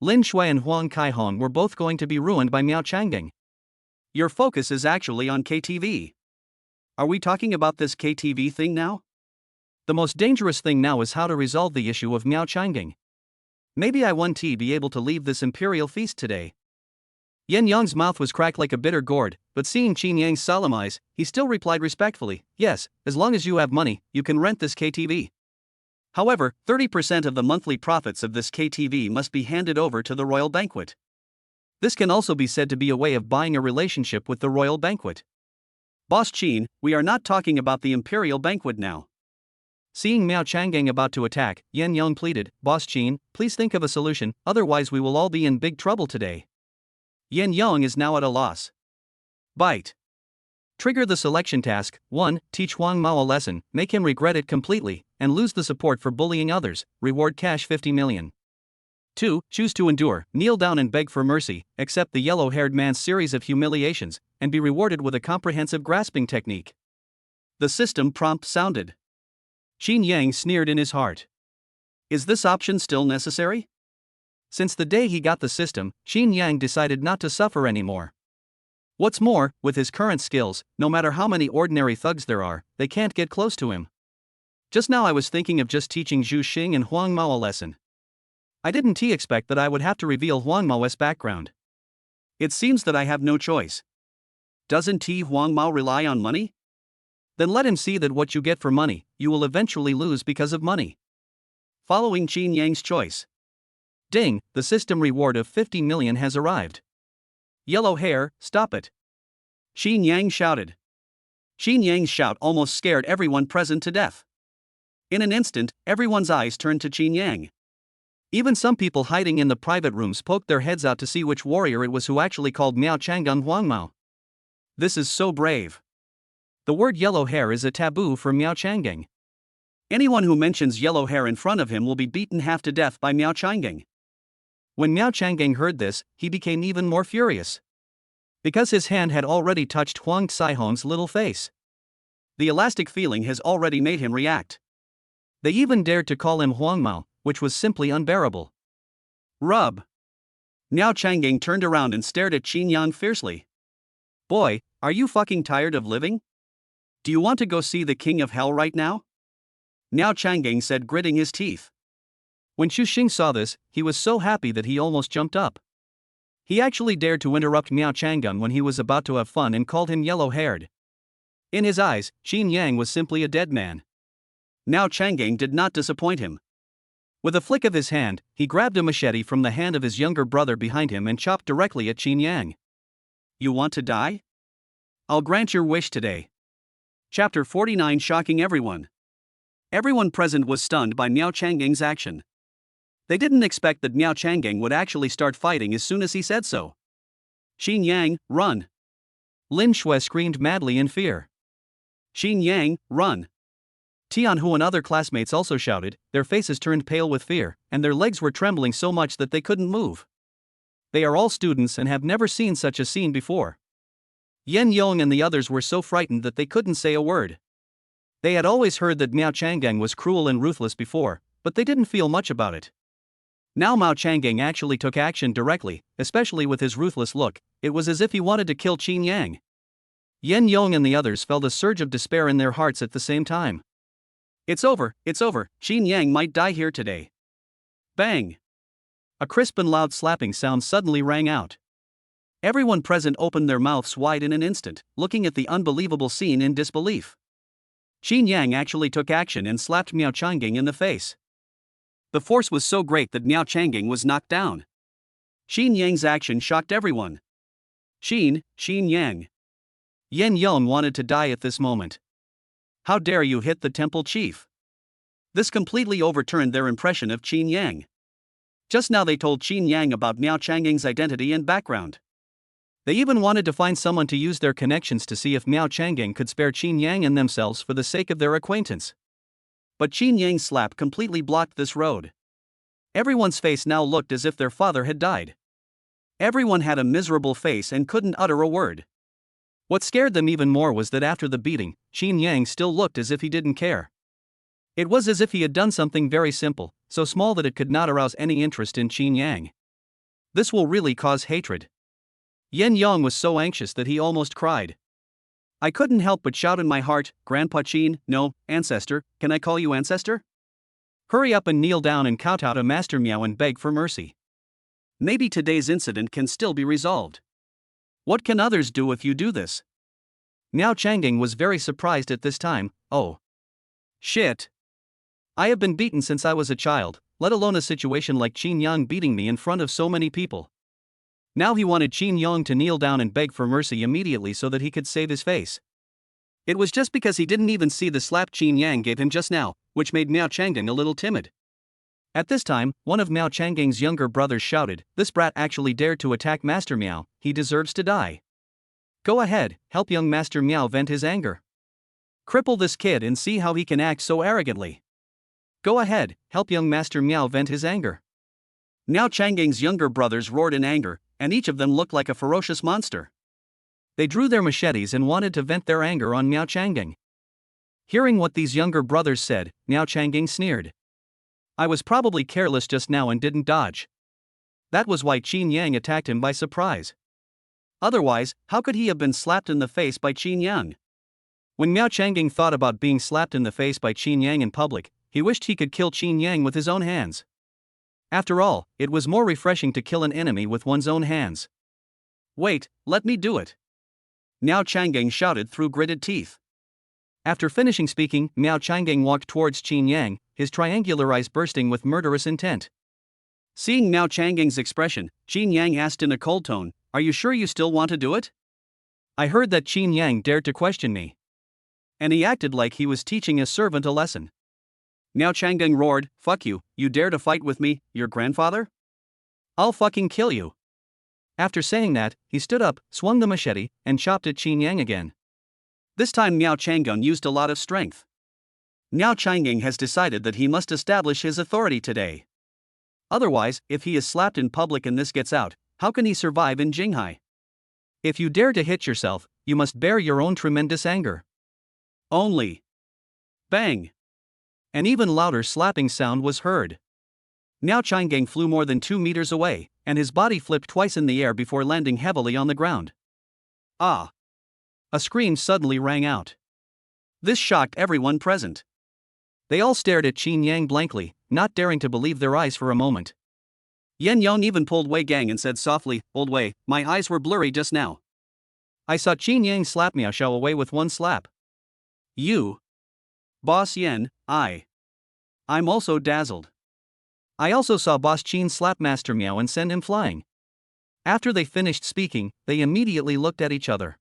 Lin Shui and Huang Kaihong were both going to be ruined by Miao Changgang. Your focus is actually on KTV. Are we talking about this KTV thing now? The most dangerous thing now is how to resolve the issue of Miao Changgang. Maybe I won't be able to leave this imperial feast today. Yin Yang's mouth was cracked like a bitter gourd, but seeing Chinyang's solemn eyes, he still replied respectfully, yes, as long as you have money, you can rent this KTV. However, 30% of the monthly profits of this KTV must be handed over to the royal banquet. This can also be said to be a way of buying a relationship with the royal banquet. Boss Chin, we are not talking about the imperial banquet now. Seeing Miao Changgang about to attack, Yin Yang pleaded, Boss Chin, please think of a solution, otherwise we will all be in big trouble today. Yin Yang is now at a loss. Bite. Trigger the selection task. 1. Teach Huang Mao a lesson, make him regret it completely, and lose the support for bullying others, reward cash 50 million. 2. Choose to endure, kneel down and beg for mercy, accept the yellow-haired man's series of humiliations, and be rewarded with a comprehensive grasping technique. The system prompt sounded. Chinyang sneered in his heart. Is this option still necessary? Since the day he got the system, Chinyang decided not to suffer anymore. What's more, with his current skills, no matter how many ordinary thugs there are, they can't get close to him. Just now I was thinking of just teaching Zhu Xing and Huang Mao a lesson. I didn't expect that I would have to reveal Huang Mao's background. It seems that I have no choice. Doesn't Huang Mao rely on money? Then let him see that what you get for money, you will eventually lose because of money. Following Chinyang's choice. Ding, the system reward of 50 million has arrived. Yellow hair, stop it. Chinyang shouted. Chinyang's shout almost scared everyone present to death. In an instant, everyone's eyes turned to Chinyang. Even some people hiding in the private rooms poked their heads out to see which warrior it was who actually called Miao Changgang Huang Mao. This is so brave. The word yellow hair is a taboo for Miao Changgang. Anyone who mentions yellow hair in front of him will be beaten half to death by Miao Changgang. When Miao Changgang heard this, he became even more furious. Because his hand had already touched Huang Caihong's little face. The elastic feeling has already made him react. They even dared to call him Huang Mao, which was simply unbearable. Rub. Miao Changgang turned around and stared at Chinyang fiercely. Boy, are you fucking tired of living? Do you want to go see the king of hell right now? Miao Changgang said, gritting his teeth. When Xu Xing saw this, he was so happy that he almost jumped up. He actually dared to interrupt Miao Changgang when he was about to have fun and called him yellow-haired. In his eyes, Chinyang was simply a dead man. Miao Changgang did not disappoint him. With a flick of his hand, he grabbed a machete from the hand of his younger brother behind him and chopped directly at Chinyang. You want to die? I'll grant your wish today. Chapter 49, shocking everyone. Everyone present was stunned by Miao Changgang's action. They didn't expect that Miao Changgang would actually start fighting as soon as he said so. Chinyang, run! Lin Shui screamed madly in fear. Chinyang, run! Tianhu and other classmates also shouted, their faces turned pale with fear, and their legs were trembling so much that they couldn't move. They are all students and have never seen such a scene before. Yen Yong and the others were so frightened that they couldn't say a word. They had always heard that Miao Changgang was cruel and ruthless before, but they didn't feel much about it. Now Miao Changgang actually took action directly, especially with his ruthless look. It was as if he wanted to kill Chinyang. Yen Yong and the others felt a surge of despair in their hearts at the same time. It's over, Chinyang might die here today. Bang! A crisp and loud slapping sound suddenly rang out. Everyone present opened their mouths wide in an instant, looking at the unbelievable scene in disbelief. Chinyang actually took action and slapped Miao Changgang in the face. The force was so great that Miao Changgang was knocked down. Chinyang's action shocked everyone. Chinyang. Yen Yong wanted to die at this moment. How dare you hit the temple chief? This completely overturned their impression of Chinyang. Just now they told Chinyang about Miao Changgang's identity and background. They even wanted to find someone to use their connections to see if Miao Changgang could spare Chinyang and themselves for the sake of their acquaintance. But Chinyang's slap completely blocked this road. Everyone's face now looked as if their father had died. Everyone had a miserable face and couldn't utter a word. What scared them even more was that after the beating, Chinyang still looked as if he didn't care. It was as if he had done something very simple, so small that it could not arouse any interest in Chinyang. This will really cause hatred. Yen Yong was so anxious that he almost cried. I couldn't help but shout in my heart, Grandpa Chin, no, ancestor, can I call you ancestor? Hurry up and kneel down and kowtow to Master Miao and beg for mercy. Maybe today's incident can still be resolved. What can others do if you do this? Miao Changgang was very surprised at this time. Oh. Shit. I have been beaten since I was a child, let alone a situation like Chinyang beating me in front of so many people. Now he wanted Chinyang to kneel down and beg for mercy immediately so that he could save his face. It was just because he didn't even see the slap Chinyang gave him just now, which made Miao Changgang a little timid. At this time, one of Miao Changgang's younger brothers shouted, this brat actually dared to attack Master Miao, he deserves to die. Go ahead, help young Master Miao vent his anger. Cripple this kid and see how he can act so arrogantly. Go ahead, help young Master Miao vent his anger. Miao Changgang's younger brothers roared in anger, and each of them looked like a ferocious monster. They drew their machetes and wanted to vent their anger on Miao Changgang. Hearing what these younger brothers said, Miao Changgang sneered. I was probably careless just now and didn't dodge. That was why Chinyang attacked him by surprise. Otherwise, how could he have been slapped in the face by Chinyang? When Miao Changgang thought about being slapped in the face by Chinyang in public, he wished he could kill Chinyang with his own hands. After all, it was more refreshing to kill an enemy with one's own hands. Wait, let me do it. Miao Changgang shouted through gritted teeth. After finishing speaking, Miao Changgang walked towards Chinyang, his triangular eyes bursting with murderous intent. Seeing Miao Changgang's expression, Chinyang asked in a cold tone, are you sure you still want to do it? I heard that Chinyang dared to question me. And he acted like he was teaching a servant a lesson. Miao Changgang roared, fuck you, you dare to fight with me, your grandfather? I'll fucking kill you. After saying that, he stood up, swung the machete, and chopped at Chinyang again. This time Miao Changgang used a lot of strength. Miao Changgang has decided that he must establish his authority today. Otherwise, if he is slapped in public and this gets out, how can he survive in Jinghai? If you dare to hit yourself, you must bear your own tremendous anger. Only. Bang! An even louder slapping sound was heard. Miao Changgang flew more than 2 meters away, and his body flipped twice in the air before landing heavily on the ground. Ah! A scream suddenly rang out. This shocked everyone present. They all stared at Chinyang blankly, not daring to believe their eyes for a moment. Yen Yong even pulled Wei Gang and said softly, old Wei, my eyes were blurry just now. I saw Chinyang slap Miao Xiao away with one slap. You. Boss Yen, I'm also dazzled. I also saw Boss Chin slap Master Miao and send him flying. After they finished speaking, they immediately looked at each other.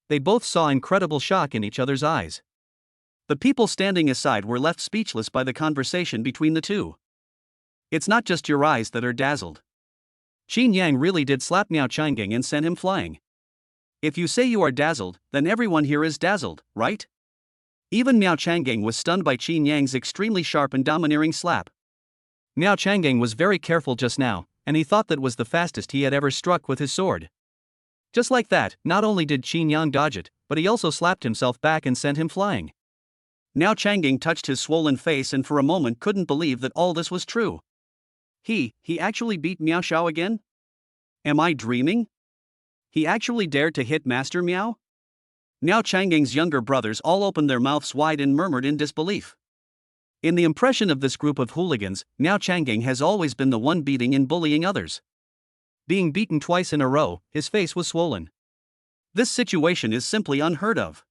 They both saw incredible shock in each other's eyes. The people standing aside were left speechless by the conversation between the two. It's not just your eyes that are dazzled. Chinyang really did slap Miao Changgang and send him flying. If you say you are dazzled, then everyone here is dazzled, right? Even Miao Changgang was stunned by Chinyang's extremely sharp and domineering slap. Miao Changgang was very careful just now, and he thought that was the fastest he had ever struck with his sword. Just like that, not only did Chinyang dodge it, but he also slapped himself back and sent him flying. Miao Changgang touched his swollen face and for a moment couldn't believe that all this was true. He actually beat Miao Xiao again? Am I dreaming? He actually dared to hit Master Miao? Miao Changgang's younger brothers all opened their mouths wide and murmured in disbelief. In the impression of this group of hooligans, Miao Changgang has always been the one beating and bullying others. Being beaten twice in a row, his face was swollen. This situation is simply unheard of.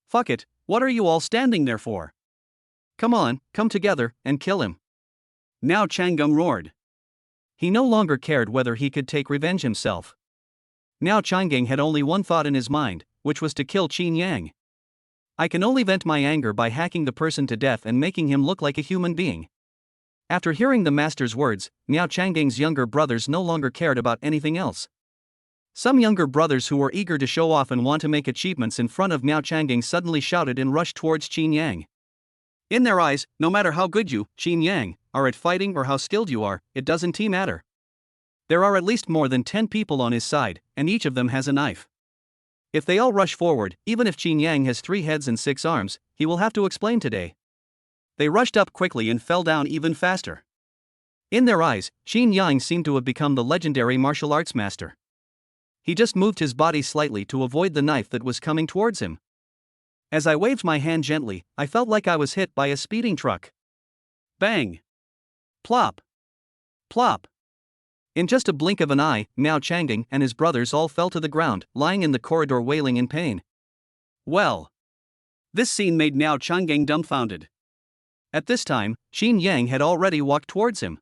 Fuck it, what are you all standing there for? Come on, come together, and kill him. Miao Changgang roared. He no longer cared whether he could take revenge himself. Miao Changgang had only one thought in his mind, which was to kill Chinyang. I can only vent my anger by hacking the person to death and making him look like a human being. After hearing the master's words, Miao Changgang's younger brothers no longer cared about anything else. Some younger brothers who were eager to show off and want to make achievements in front of Miao Changang suddenly shouted and rushed towards Chinyang. In their eyes, no matter how good you, Chinyang, are at fighting or how skilled you are, it doesn't matter. There are at least more than 10 people on his side, and each of them has a knife. If they all rush forward, even if Chinyang has 3 heads and 6 arms, he will have to explain today. They rushed up quickly and fell down even faster. In their eyes, Chinyang seemed to have become the legendary martial arts master. He just moved his body slightly to avoid the knife that was coming towards him. As I waved my hand gently, I felt like I was hit by a speeding truck. Bang! Plop! Plop! In just a blink of an eye, Miao Changang and his brothers all fell to the ground, lying in the corridor wailing in pain. Well. This scene made Miao Changang dumbfounded. At this time, Chinyang had already walked towards him.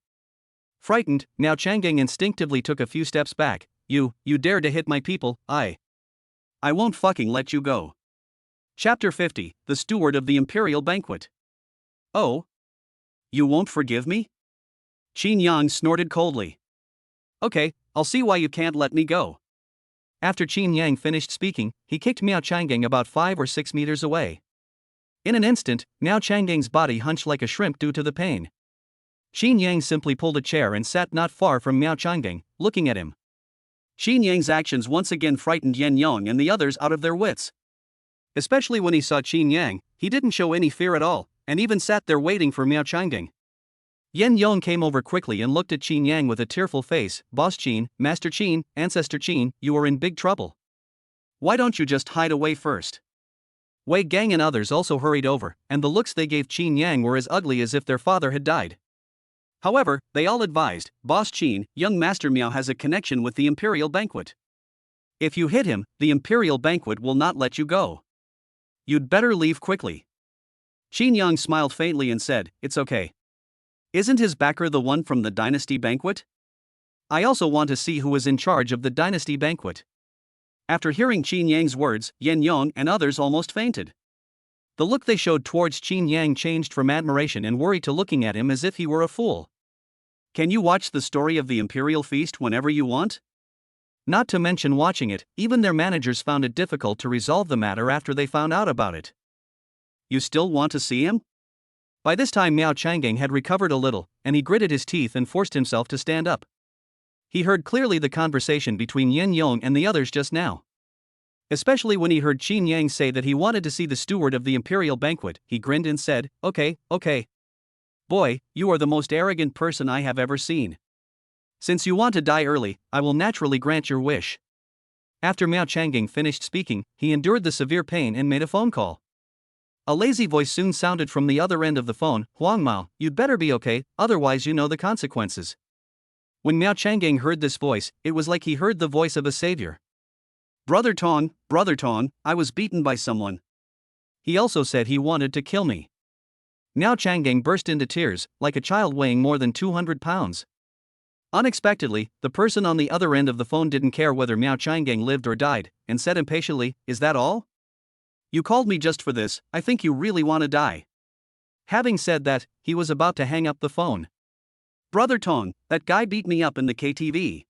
Frightened, Miao Changang instinctively took a few steps back. You dare to hit my people, I won't fucking let you go. Chapter 50, The Steward of the Imperial Banquet. Oh? You won't forgive me? Chinyang snorted coldly. Okay, I'll see why you can't let me go. After Chinyang finished speaking, he kicked Miao Changang about 5 or 6 meters away. In an instant, Miao Changgang's body hunched like a shrimp due to the pain. Chinyang simply pulled a chair and sat not far from Miao Changang, looking at him. Chinyang's actions once again frightened Yen Yong and the others out of their wits. Especially when he saw Chinyang, he didn't show any fear at all, and even sat there waiting for Miao Changang. Yen Yong came over quickly and looked at Chinyang with a tearful face. Boss Chin, Master Chin, Ancestor Chin, you are in big trouble. Why don't you just hide away first? Wei Gang and others also hurried over, and the looks they gave Chinyang were as ugly as if their father had died. However, they all advised, Boss Chin, young Master Miao has a connection with the Imperial Banquet. If you hit him, the Imperial Banquet will not let you go. You'd better leave quickly. Chinyang smiled faintly and said, it's okay. Isn't his backer the one from the Dynasty Banquet? I also want to see who is in charge of the Dynasty Banquet. After hearing Chinyang's words, Yen Yong and others almost fainted. The look they showed towards Chinyang changed from admiration and worry to looking at him as if he were a fool. Can you watch the story of the Imperial Feast whenever you want? Not to mention watching it, even their managers found it difficult to resolve the matter after they found out about it. You still want to see him? By this time Miao Changang had recovered a little, and he gritted his teeth and forced himself to stand up. He heard clearly the conversation between Yen Yong and the others just now. Especially when he heard Chinyang say that he wanted to see the steward of the Imperial Banquet, he grinned and said, okay. Boy, you are the most arrogant person I have ever seen. Since you want to die early, I will naturally grant your wish. After Miao Changang finished speaking, he endured the severe pain and made a phone call. A lazy voice soon sounded from the other end of the phone, Huang Mao, you'd better be okay, otherwise you know the consequences. When Miao Changang heard this voice, it was like he heard the voice of a savior. Brother Tong, I was beaten by someone. He also said he wanted to kill me. Miao Changang burst into tears, like a child weighing more than 200 pounds. Unexpectedly, the person on the other end of the phone didn't care whether Miao Changang lived or died, and said impatiently, is that all? You called me just for this, I think you really want to die. Having said that, he was about to hang up the phone. Brother Tong, that guy beat me up in the KTV.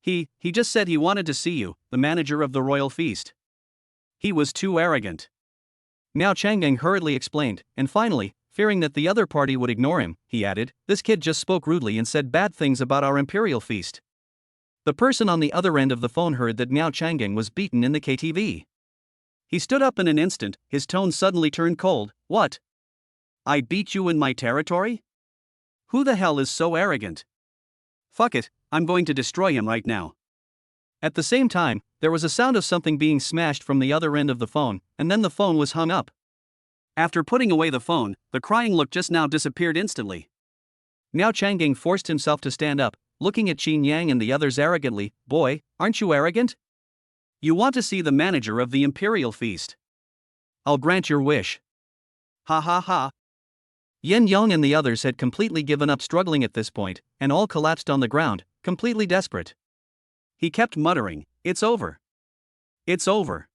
He just said he wanted to see you, the manager of the royal feast. He was too arrogant. Miao Changang hurriedly explained, and finally, fearing that the other party would ignore him, he added, this kid just spoke rudely and said bad things about our imperial feast. The person on the other end of the phone heard that Miao Changang was beaten in the KTV. He stood up in an instant, his tone suddenly turned cold. What? I beat you in my territory? Who the hell is so arrogant? Fuck it, I'm going to destroy him right now. At the same time, there was a sound of something being smashed from the other end of the phone, and then the phone was hung up. After putting away the phone, the crying look just now disappeared instantly. Miao Changang forced himself to stand up, looking at Chinyang and the others arrogantly. Boy, aren't you arrogant? You want to see the manager of the imperial feast? I'll grant your wish. Ha ha ha. Yen Yong and the others had completely given up struggling at this point, and all collapsed on the ground, completely desperate. He kept muttering, it's over. It's over.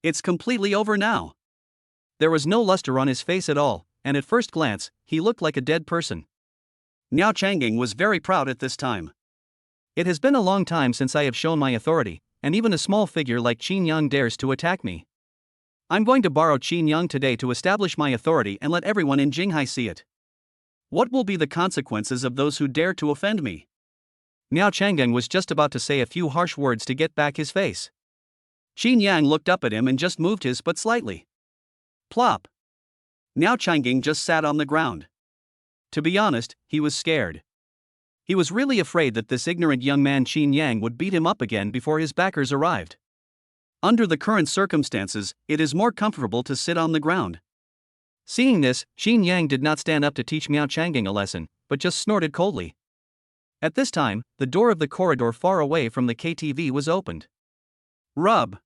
It's completely over now. There was no luster on his face at all, and at first glance, he looked like a dead person. Miao Changang was very proud at this time. It has been a long time since I have shown my authority, and even a small figure like Chinyang dares to attack me. I'm going to borrow Chinyang today to establish my authority and let everyone in Jinghai see it. What will be the consequences of those who dare to offend me? Miao Changgang was just about to say a few harsh words to get back his face. Chinyang looked up at him and just moved his butt slightly. Plop. Miao Changgang just sat on the ground. To be honest, he was scared. He was really afraid that this ignorant young man Chinyang would beat him up again before his backers arrived. Under the current circumstances, it is more comfortable to sit on the ground. Seeing this, Chinyang did not stand up to teach Miao Changgang a lesson, but just snorted coldly. At this time, the door of the corridor far away from the KTV was opened. Rub.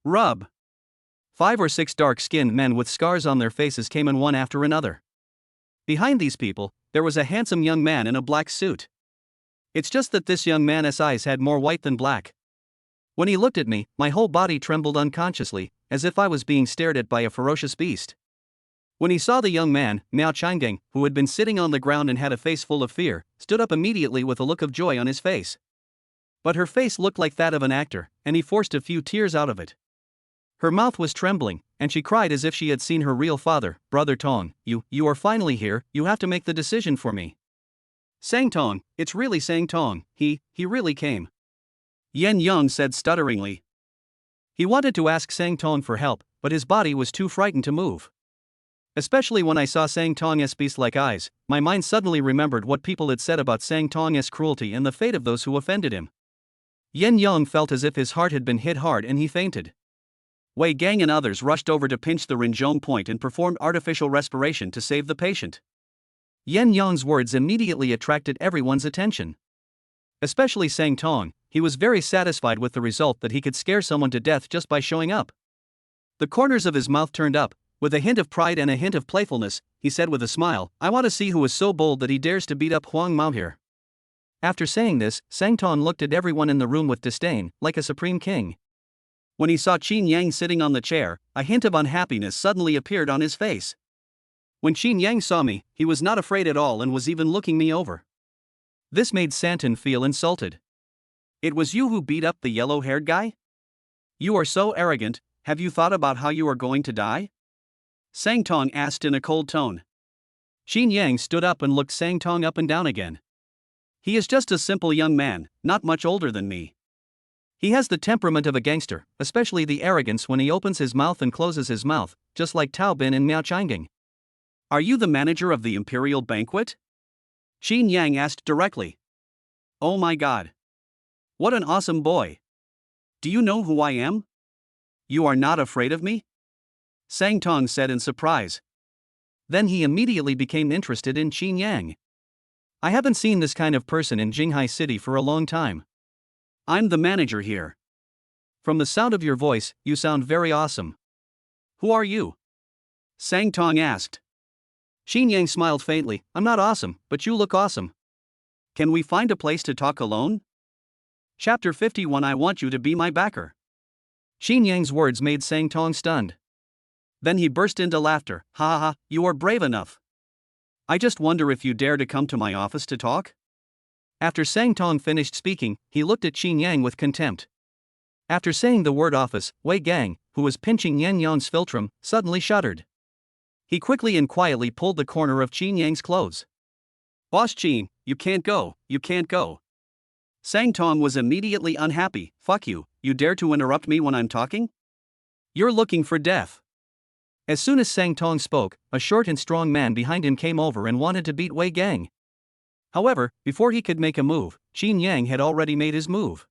Rub. 5 or 6 dark-skinned men with scars on their faces came in one after another. Behind these people, there was a handsome young man in a black suit. It's just that this young man's eyes had more white than black. When he looked at me, my whole body trembled unconsciously, as if I was being stared at by a ferocious beast. When he saw the young man, Miao Changgang, who had been sitting on the ground and had a face full of fear, stood up immediately with a look of joy on his face. But her face looked like that of an actor, and he forced a few tears out of it. Her mouth was trembling, and she cried as if she had seen her real father. Brother Tong, you are finally here, you have to make the decision for me. Sang Tong, it's really Sang Tong, he really came. Yen Yang said stutteringly. He wanted to ask Sang Tong for help, but his body was too frightened to move. Especially when I saw Sang Tong's beast-like eyes, my mind suddenly remembered what people had said about Sang Tong's cruelty and the fate of those who offended him. Yen Yang felt as if his heart had been hit hard and he fainted. Wei Gang and others rushed over to pinch the Rinzhong point and performed artificial respiration to save the patient. Yen Yang's words immediately attracted everyone's attention. Especially Sang Tong, he was very satisfied with the result that he could scare someone to death just by showing up. The corners of his mouth turned up. With a hint of pride and a hint of playfulness, he said with a smile, I want to see who is so bold that he dares to beat up Huang Mao here. After saying this, Sang Tong looked at everyone in the room with disdain, like a supreme king. When he saw Chinyang sitting on the chair, a hint of unhappiness suddenly appeared on his face. When Chinyang saw me, he was not afraid at all and was even looking me over. This made Santon feel insulted. It was you who beat up the yellow-haired guy? You are so arrogant, have you thought about how you are going to die? Sang Tong asked in a cold tone. Chinyang stood up and looked Sang Tong up and down again. He is just a simple young man, not much older than me. He has the temperament of a gangster, especially the arrogance when he opens his mouth and closes his mouth, just like Tao Bin and Miao Changgang. Are you the manager of the Imperial Banquet? Chinyang asked directly. Oh my god. What an awesome boy. Do you know who I am? You are not afraid of me? Sang Tong said in surprise. Then he immediately became interested in Chinyang. I haven't seen this kind of person in Jinghai City for a long time. I'm the manager here. From the sound of your voice, you sound very awesome. Who are you? Sang Tong asked. Chinyang smiled faintly. I'm not awesome, but you look awesome. Can we find a place to talk alone? Chapter 51 I want you to be my backer. Chinyang's words made Sang Tong stunned. Then he burst into laughter. Ha ha ha, you are brave enough. I just wonder if you dare to come to my office to talk? After Sang Tong finished speaking, he looked at Chinyang with contempt. After saying the word office, Wei Gang, who was pinching Yen Yang's philtrum, suddenly shuddered. He quickly and quietly pulled the corner of Chinyang's clothes. Boss Chin, you can't go, you can't go. Sang Tong was immediately unhappy. Fuck you, you dare to interrupt me when I'm talking? You're looking for death. As soon as Sang Tong spoke, a short and strong man behind him came over and wanted to beat Wei Gang. However, before he could make a move, Chinyang had already made his move.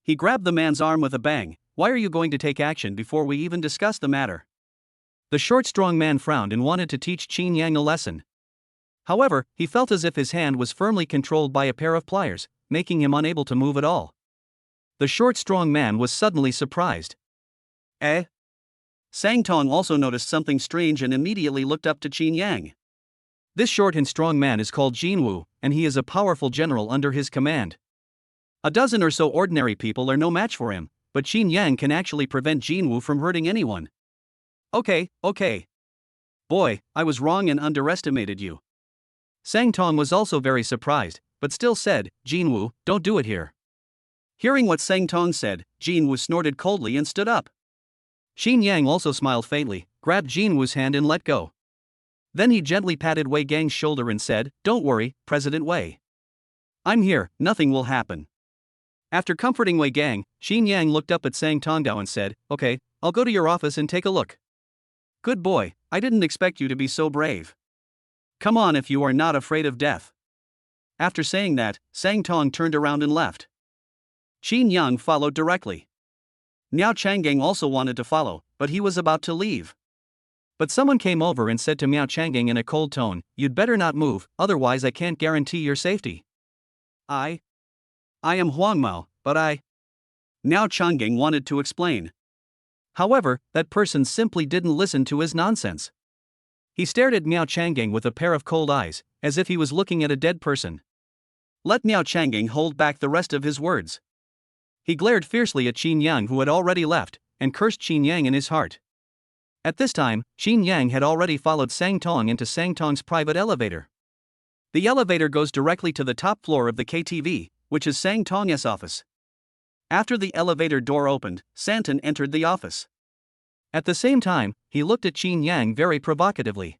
He grabbed the man's arm with a bang. Why are you going to take action before we even discuss the matter? The short strong man frowned and wanted to teach Chinyang a lesson. However, he felt as if his hand was firmly controlled by a pair of pliers, making him unable to move at all. The short strong man was suddenly surprised. Eh? Sang Tong also noticed something strange and immediately looked up to Chinyang. This short and strong man is called Jinwu, and he is a powerful general under his command. A dozen or so ordinary people are no match for him, but Chinyang can actually prevent Jinwu from hurting anyone. Okay. Boy, I was wrong and underestimated you. Sang Tong was also very surprised, but still said, Jinwoo, don't do it here. Hearing what Sang Tong said, Jinwoo snorted coldly and stood up. Chinyang also smiled faintly, grabbed Jinwoo's hand and let go. Then he gently patted Wei Gang's shoulder and said, Don't worry, President Wei. I'm here, nothing will happen. After comforting Wei Gang, Chinyang looked up at Sang Tongdao and said, Okay, I'll go to your office and take a look. Good boy, I didn't expect you to be so brave. Come on if you are not afraid of death. After saying that, Sang Tong turned around and left. Chinyang followed directly. Miao Changgang also wanted to follow, but he was about to leave. But someone came over and said to Miao Changgang in a cold tone, You'd better not move, otherwise I can't guarantee your safety. I am Huang Mao, but Miao Changgang wanted to explain. However, that person simply didn't listen to his nonsense. He stared at Miao Changgang with a pair of cold eyes, as if he was looking at a dead person. Let Miao Changgang hold back the rest of his words. He glared fiercely at Chinyang, who had already left, and cursed Chinyang in his heart. At this time, Chinyang had already followed Sang Tong into Sang Tong's private elevator. The elevator goes directly to the top floor of the KTV, which is Sang Tong's office. After the elevator door opened, Santon entered the office. At the same time, he looked at Chinyang very provocatively.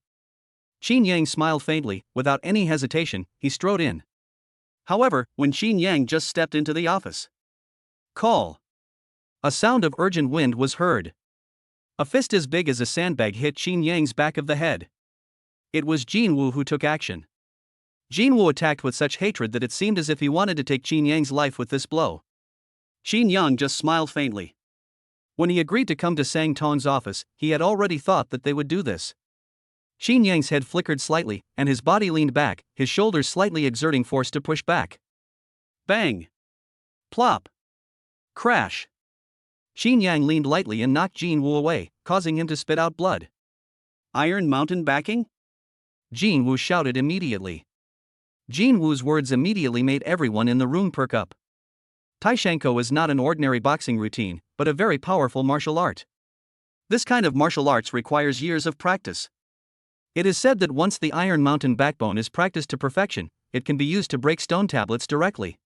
Chinyang smiled faintly, without any hesitation, he strode in. However, when Chinyang just stepped into the office, call! A sound of urgent wind was heard. A fist as big as a sandbag hit Chinyang's back of the head. It was Jinwoo who took action. Jinwoo attacked with such hatred that it seemed as if he wanted to take Chinyang's life with this blow. Chinyang just smiled faintly. When he agreed to come to Sang Tong's office, he had already thought that they would do this. Chinyang's head flickered slightly, and his body leaned back, his shoulders slightly exerting force to push back. Bang! Plop! Crash! Chinyang leaned lightly and knocked Jinwoo away, causing him to spit out blood. Iron Mountain backing? Jinwoo shouted immediately. Jinwoo's words immediately made everyone in the room perk up. Taishanko is not an ordinary boxing routine, but a very powerful martial art. This kind of martial arts requires years of practice. It is said that once the Iron Mountain backbone is practiced to perfection, it can be used to break stone tablets directly.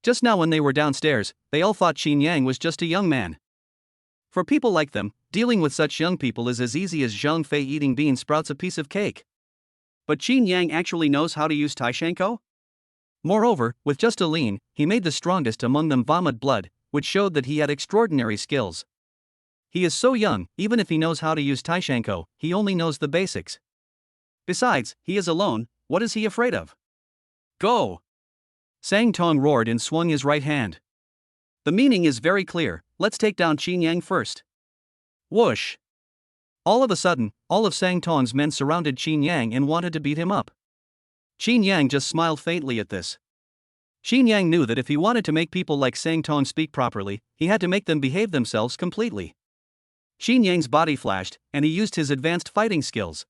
Just now when they were downstairs, they all thought Chinyang was just a young man. For people like them, dealing with such young people is as easy as Zhang Fei eating bean sprouts a piece of cake. But Chinyang actually knows how to use Taishanko? Moreover, with just a lean, he made the strongest among them vomit blood, which showed that he had extraordinary skills. He is so young, even if he knows how to use Taishanko, he only knows the basics. Besides, he is alone, what is he afraid of? Go! Sang Tong roared and swung his right hand. The meaning is very clear, let's take down Chinyang first. Whoosh! All of a sudden, all of Sang Tong's men surrounded Chinyang and wanted to beat him up. Chinyang just smiled faintly at this. Chinyang knew that if he wanted to make people like Sang Tong speak properly, he had to make them behave themselves completely. Chinyang's body flashed, and he used his advanced fighting skills.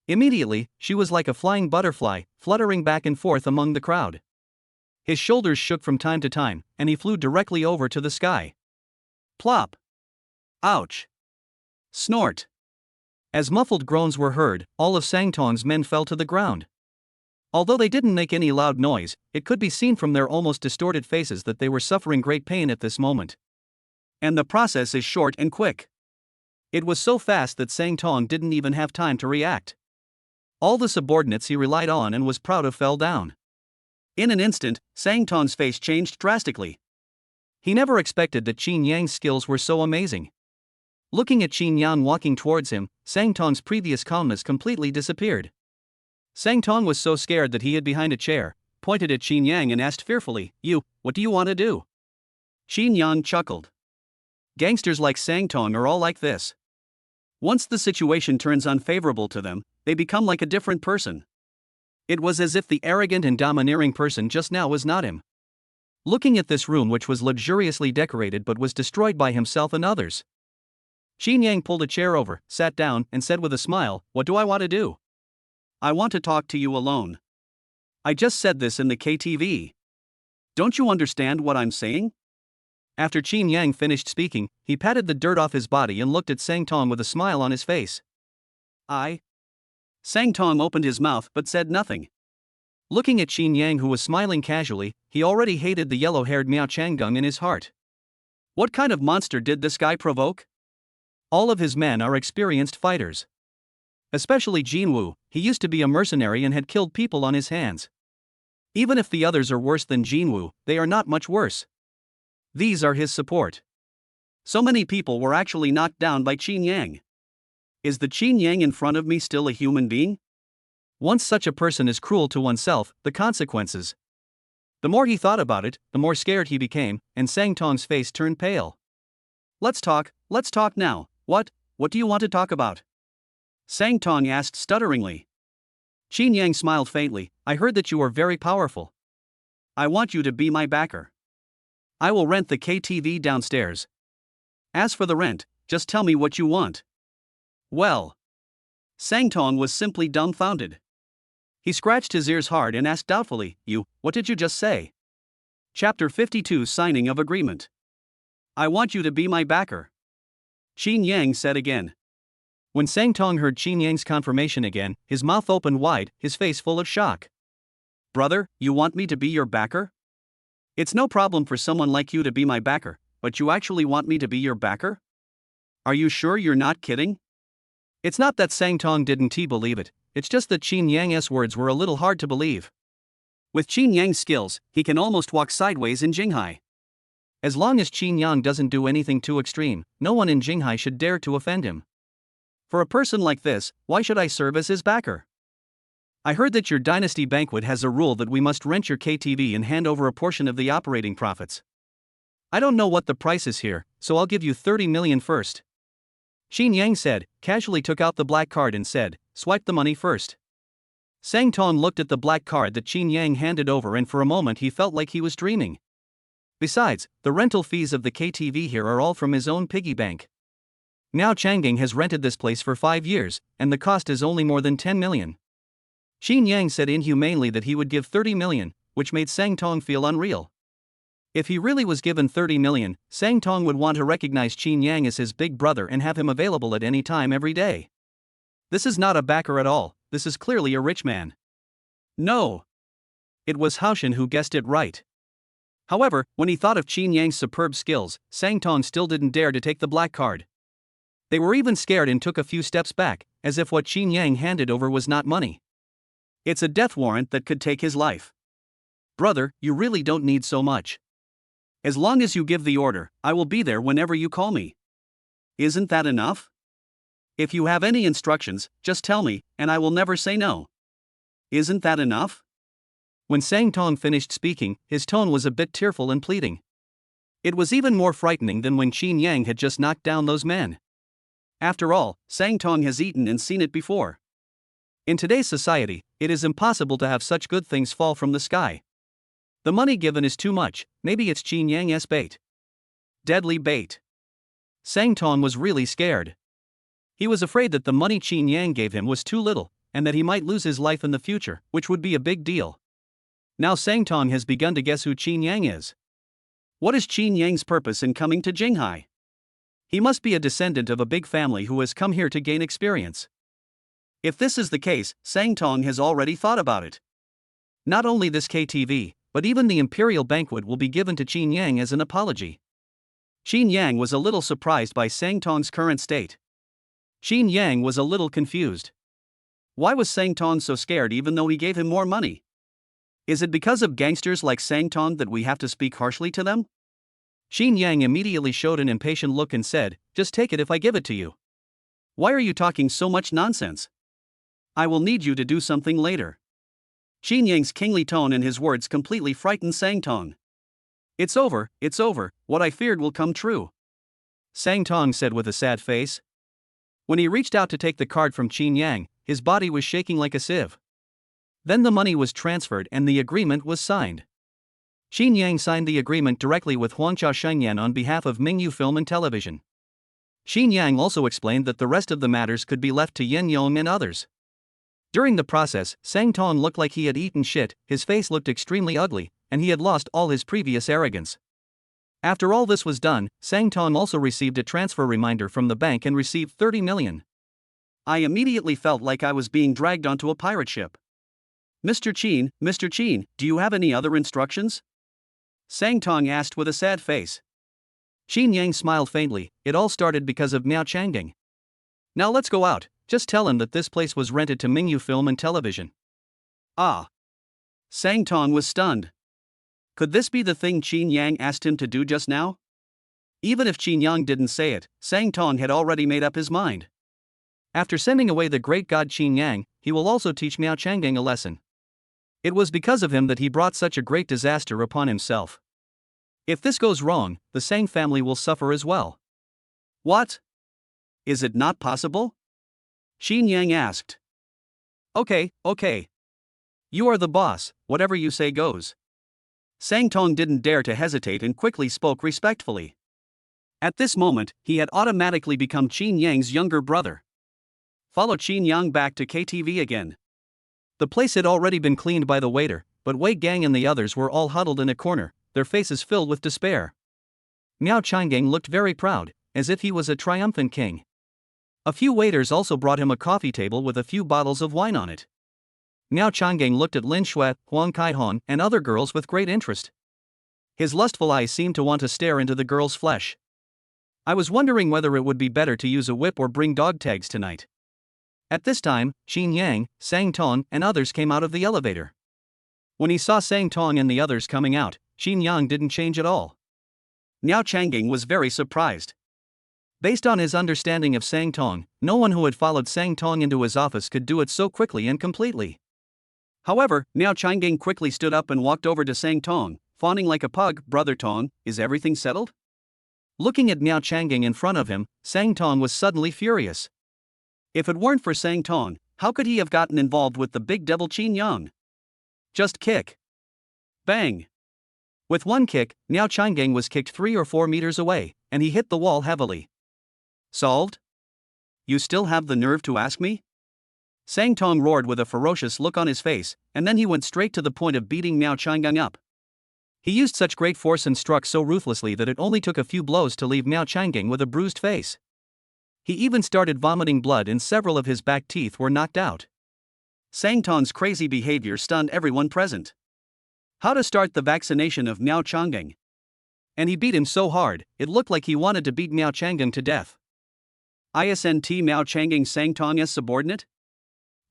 Immediately, she was like a flying butterfly, fluttering back and forth among the crowd. His shoulders shook from time to time, and he flew directly over to the sky. Plop! Ouch! Snort! As muffled groans were heard, all of Sang Tong's men fell to the ground. Although they didn't make any loud noise, it could be seen from their almost distorted faces that they were suffering great pain at this moment. And the process is short and quick. It was so fast that Sang Tong didn't even have time to react. All the subordinates he relied on and was proud of fell down. In an instant, Sang Tong's face changed drastically. He never expected that Chinyang's skills were so amazing. Looking at Chinyang walking towards him, Sang Tong's previous calmness completely disappeared. Sang Tong was so scared that he hid behind a chair, pointed at Chinyang and asked fearfully, what do you want to do? Chinyang chuckled. Gangsters like Sang Tong are all like this. Once the situation turns unfavorable to them, they become like a different person. It was as if the arrogant and domineering person just now was not him. Looking at this room, which was luxuriously decorated but was destroyed by himself and others, Chinyang pulled a chair over, sat down, and said with a smile, What do I want to do? I want to talk to you alone. I just said this in the KTV. Don't you understand what I'm saying? After Chinyang finished speaking, he patted the dirt off his body and looked at Sang Tong with a smile on his face. Sang Tong opened his mouth but said nothing. Looking at Chinyang, who was smiling casually, he already hated the yellow-haired Miao Changgung in his heart. What kind of monster did this guy provoke? All of his men are experienced fighters. Especially Jinwu, he used to be a mercenary and had killed people on his hands. Even if the others are worse than Jinwu, they are not much worse. These are his support. So many people were actually knocked down by Chinyang. Is the Chinyang in front of me still a human being? Once such a person is cruel to oneself, the consequences. The more he thought about it, the more scared he became, and Sang Tong's face turned pale. Let's talk now. What do you want to talk about? Sang Tong asked stutteringly. Chinyang smiled faintly. I heard that you are very powerful. I want you to be my backer. I will rent the KTV downstairs. As for the rent, just tell me what you want. Well. Sang Tong was simply dumbfounded. He scratched his ears hard and asked doubtfully, what did you just say? Chapter 52, Signing of Agreement. I want you to be my backer. Chinyang said again. When Sang Tong heard Chinyang's confirmation again, his mouth opened wide, his face full of shock. Brother, you want me to be your backer? It's no problem for someone like you to be my backer, but you actually want me to be your backer? Are you sure you're not kidding? It's not that Sang Tong didn't believe it, it's just that Chinyang's words were a little hard to believe. With Chinyang's skills, he can almost walk sideways in Jinghai. As long as Chinyang doesn't do anything too extreme, no one in Jinghai should dare to offend him. For a person like this, why should I serve as his backer? I heard that your dynasty banquet has a rule that we must rent your KTV and hand over a portion of the operating profits. I don't know what the price is here, so I'll give you 30 million first. Chinyang said, casually took out the black card and said, swipe the money first. Sang Tong looked at the black card that Chinyang handed over and for a moment he felt like he was dreaming. Besides, the rental fees of the KTV here are all from his own piggy bank. Miao Changgung has rented this place for 5 years, and the cost is only more than 10 million. Chinyang said inhumanely that he would give 30 million, which made Sang Tong feel unreal. If he really was given 30 million, Sang Tong would want to recognize Chinyang as his big brother and have him available at any time every day. This is not a backer at all, this is clearly a rich man. No. It was Haoshan who guessed it right. However, when he thought of Chinyang's superb skills, Sang Tong still didn't dare to take the black card. They were even scared and took a few steps back, as if what Chinyang handed over was not money. It's a death warrant that could take his life. Brother, you really don't need so much. As long as you give the order, I will be there whenever you call me. Isn't that enough? If you have any instructions, just tell me, and I will never say no. Isn't that enough? When Sang Tong finished speaking, his tone was a bit tearful and pleading. It was even more frightening than when Chinyang had just knocked down those men. After all, Sang Tong has eaten and seen it before. In today's society, it is impossible to have such good things fall from the sky. The money given is too much, maybe it's Chinyang's bait. Deadly bait. Sang Tong was really scared. He was afraid that the money Chinyang gave him was too little, and that he might lose his life in the future, which would be a big deal. Now Sang Tong has begun to guess who Chinyang is. What is Chinyang's purpose in coming to Jinghai? He must be a descendant of a big family who has come here to gain experience. If this is the case, Sang Tong has already thought about it. Not only this KTV, but even the imperial banquet will be given to Chinyang as an apology. Chinyang was a little surprised by Sang Tong's current state. Chinyang was a little confused. Why was Sang Tong so scared even though he gave him more money? Is it because of gangsters like Sang Tong that we have to speak harshly to them? Chinyang immediately showed an impatient look and said, just take it if I give it to you. Why are you talking so much nonsense? I will need you to do something later. Chinyang's kingly tone and his words completely frightened Sang Tong. It's over, what I feared will come true. Sang Tong said with a sad face. When he reached out to take the card from Chinyang, his body was shaking like a sieve. Then the money was transferred and the agreement was signed. Chinyang signed the agreement directly with Huangcha Shenyang on behalf of Mingyu Film and Television. Chinyang also explained that the rest of the matters could be left to Yen Yong and others. During the process, Sang Tong looked like he had eaten shit, his face looked extremely ugly, and he had lost all his previous arrogance. After all this was done, Sang Tong also received a transfer reminder from the bank and received 30 million. I immediately felt like I was being dragged onto a pirate ship. Mr. Chin, do you have any other instructions? Sang Tong asked with a sad face. Chinyang smiled faintly. It all started because of Miao Changgang. Now let's go out, just tell him that this place was rented to Mingyu Film and Television. Ah. Sang Tong was stunned. Could this be the thing Chinyang asked him to do just now? Even if Chinyang didn't say it, Sang Tong had already made up his mind. After sending away the great god Chinyang, he will also teach Miao Changgang a lesson. It was because of him that he brought such a great disaster upon himself. If this goes wrong, the Sang family will suffer as well. What? Is it not possible? Chinyang asked. Okay. You are the boss, whatever you say goes. Sang Tong didn't dare to hesitate and quickly spoke respectfully. At this moment, he had automatically become Chinyang's younger brother. Follow Chinyang back to KTV again. The place had already been cleaned by the waiter, but Wei Gang and the others were all huddled in a corner, their faces filled with despair. Miao Changgang looked very proud, as if he was a triumphant king. A few waiters also brought him a coffee table with a few bottles of wine on it. Miao Changgang looked at Lin Shui, Huang Kaihon, and other girls with great interest. His lustful eyes seemed to want to stare into the girl's flesh. I was wondering whether it would be better to use a whip or bring dog tags tonight. At this time, Chinyang, Sang Tong, and others came out of the elevator. When he saw Sang Tong and the others coming out, Chinyang didn't change at all. Miao Changgang was very surprised. Based on his understanding of Sang Tong, no one who had followed Sang Tong into his office could do it so quickly and completely. However, Miao Changgang quickly stood up and walked over to Sang Tong, fawning like a pug. Brother Tong, is everything settled? Looking at Miao Changgang in front of him, Sang Tong was suddenly furious. If it weren't for Sang Tong, how could he have gotten involved with the big devil Chinyang? Just kick. Bang. With one kick, Miao Changgang was kicked 3 or 4 meters away, and he hit the wall heavily. Solved? You still have the nerve to ask me? Sang Tong roared with a ferocious look on his face, and then he went straight to the point of beating Miao Changgang up. He used such great force and struck so ruthlessly that it only took a few blows to leave Miao Changgang with a bruised face. He even started vomiting blood and several of his back teeth were knocked out. Sang Tong's crazy behavior stunned everyone present. How to start the vaccination of Miao Changgang? And he beat him so hard, it looked like he wanted to beat Miao Changgang to death. Isn't Miao Changgang Sang Tong's subordinate?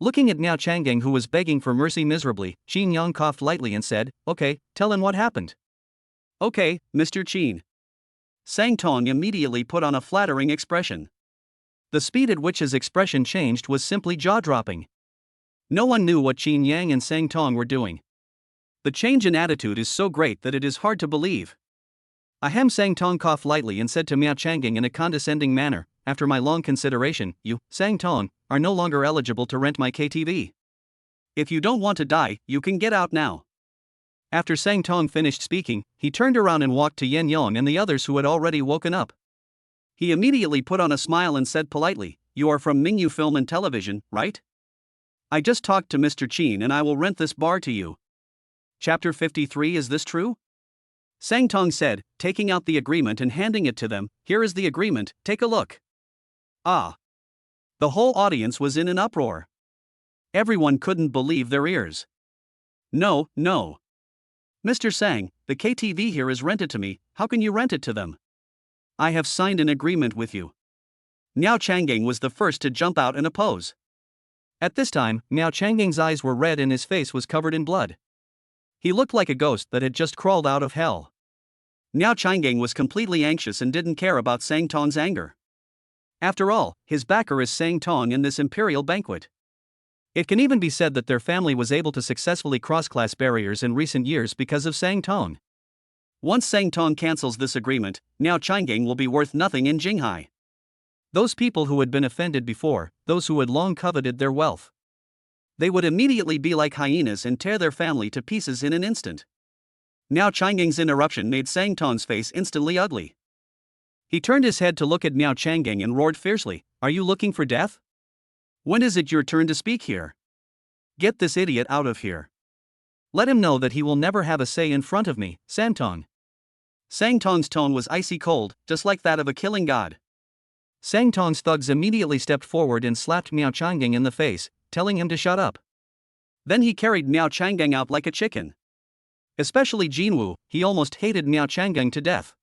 Looking at Miao Changgang, who was begging for mercy miserably, Chinyang coughed lightly and said, "Okay, tell him what happened." "Okay, Mr. Chin." Sang Tong immediately put on a flattering expression. The speed at which his expression changed was simply jaw-dropping. No one knew what Chinyang and Sang Tong were doing. The change in attitude is so great that it is hard to believe. Ahem. Sang Tong coughed lightly and said to Miao Changgang in a condescending manner, "After my long consideration, you, Sang Tong, are no longer eligible to rent my KTV. If you don't want to die, you can get out now." After Sang Tong finished speaking, he turned around and walked to Yen Yong and the others who had already woken up. He immediately put on a smile and said politely, "You are from Mingyu Film and Television, right? I just talked to Mr. Chin and I will rent this bar to you." Chapter 53. Is this true? Sang Tong said, taking out the agreement and handing it to them. "Here is the agreement, take a look." Ah! The whole audience was in an uproar. Everyone couldn't believe their ears. No. Mr. Sang, the KTV here is rented to me, how can you rent it to them? I have signed an agreement with you. Miao Changgang was the first to jump out and oppose. At this time, Miao Changgang's eyes were red and his face was covered in blood. He looked like a ghost that had just crawled out of hell. Miao Changgang was completely anxious and didn't care about Sang Tong's anger. After all, his backer is Sang Tong in this imperial banquet. It can even be said that their family was able to successfully cross class barriers in recent years because of Sang Tong. Once Sang Tong cancels this agreement, Miao Changgang will be worth nothing in Jinghai. Those people who had been offended before, those who had long coveted their wealth, they would immediately be like hyenas and tear their family to pieces in an instant. Miao Changgang's interruption made Sang Tong's face instantly ugly. He turned his head to look at Miao Changgang and roared fiercely, "Are you looking for death? When is it your turn to speak here? Get this idiot out of here. Let him know that he will never have a say in front of me, Sang Tong." Sang Tong's tone was icy cold, just like that of a killing god. Sang Tong's thugs immediately stepped forward and slapped Miao Changgang in the face, telling him to shut up. Then he carried Miao Changgang out like a chicken. Especially Jinwu, he almost hated Miao Changgang to death.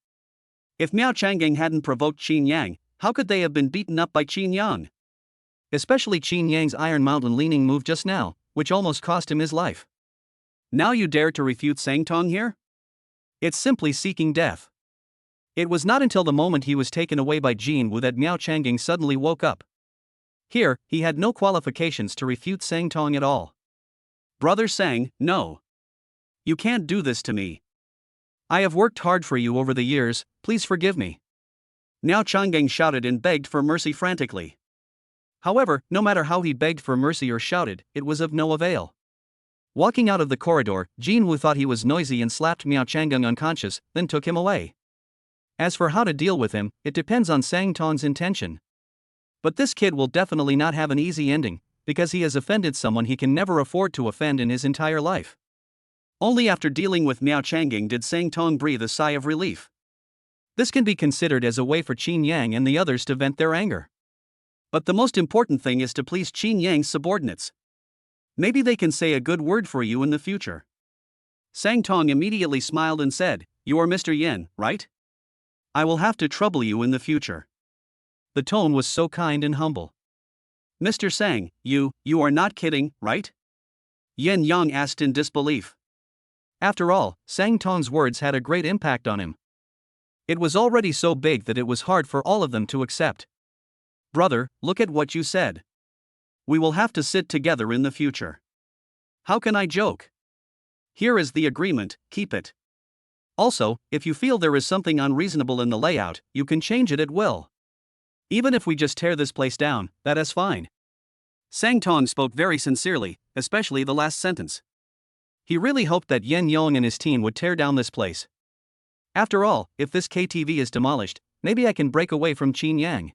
If Miao Changgang hadn't provoked Chinyang, how could they have been beaten up by Chinyang? Especially Chinyang's Iron Mountain leaning move just now, which almost cost him his life. Now you dare to refute Sangtong here? It's simply seeking death. It was not until the moment he was taken away by Jinwu that Miao Changgang suddenly woke up. Here, he had no qualifications to refute Sangtong at all. Brother Sang, no. You can't do this to me. I have worked hard for you over the years, please forgive me. Miao Changgang shouted and begged for mercy frantically. However, no matter how he begged for mercy or shouted, it was of no avail. Walking out of the corridor, Jinwu thought he was noisy and slapped Miao Changgang unconscious, then took him away. As for how to deal with him, it depends on Sangtong's intention. But this kid will definitely not have an easy ending, because he has offended someone he can never afford to offend in his entire life. Only after dealing with Miao Changgang did Sangtong breathe a sigh of relief. This can be considered as a way for Chinyang and the others to vent their anger. But the most important thing is to please Chinyang's subordinates. Maybe they can say a good word for you in the future. Sangtong immediately smiled and said, "You are Mr. Yen, right? I will have to trouble you in the future." The tone was so kind and humble. "Mr. Sang, you are not kidding, right?" Yen Yang asked in disbelief. After all, Sangtong's words had a great impact on him. It was already so big that it was hard for all of them to accept. "Brother, look at what you said. We will have to sit together in the future. How can I joke? Here is the agreement, keep it. Also, if you feel there is something unreasonable in the layout, you can change it at will. Even if we just tear this place down, that is fine." Sangtong spoke very sincerely, especially the last sentence. He really hoped that Yen Yong and his team would tear down this place. After all, if this KTV is demolished, maybe I can break away from Chinyang.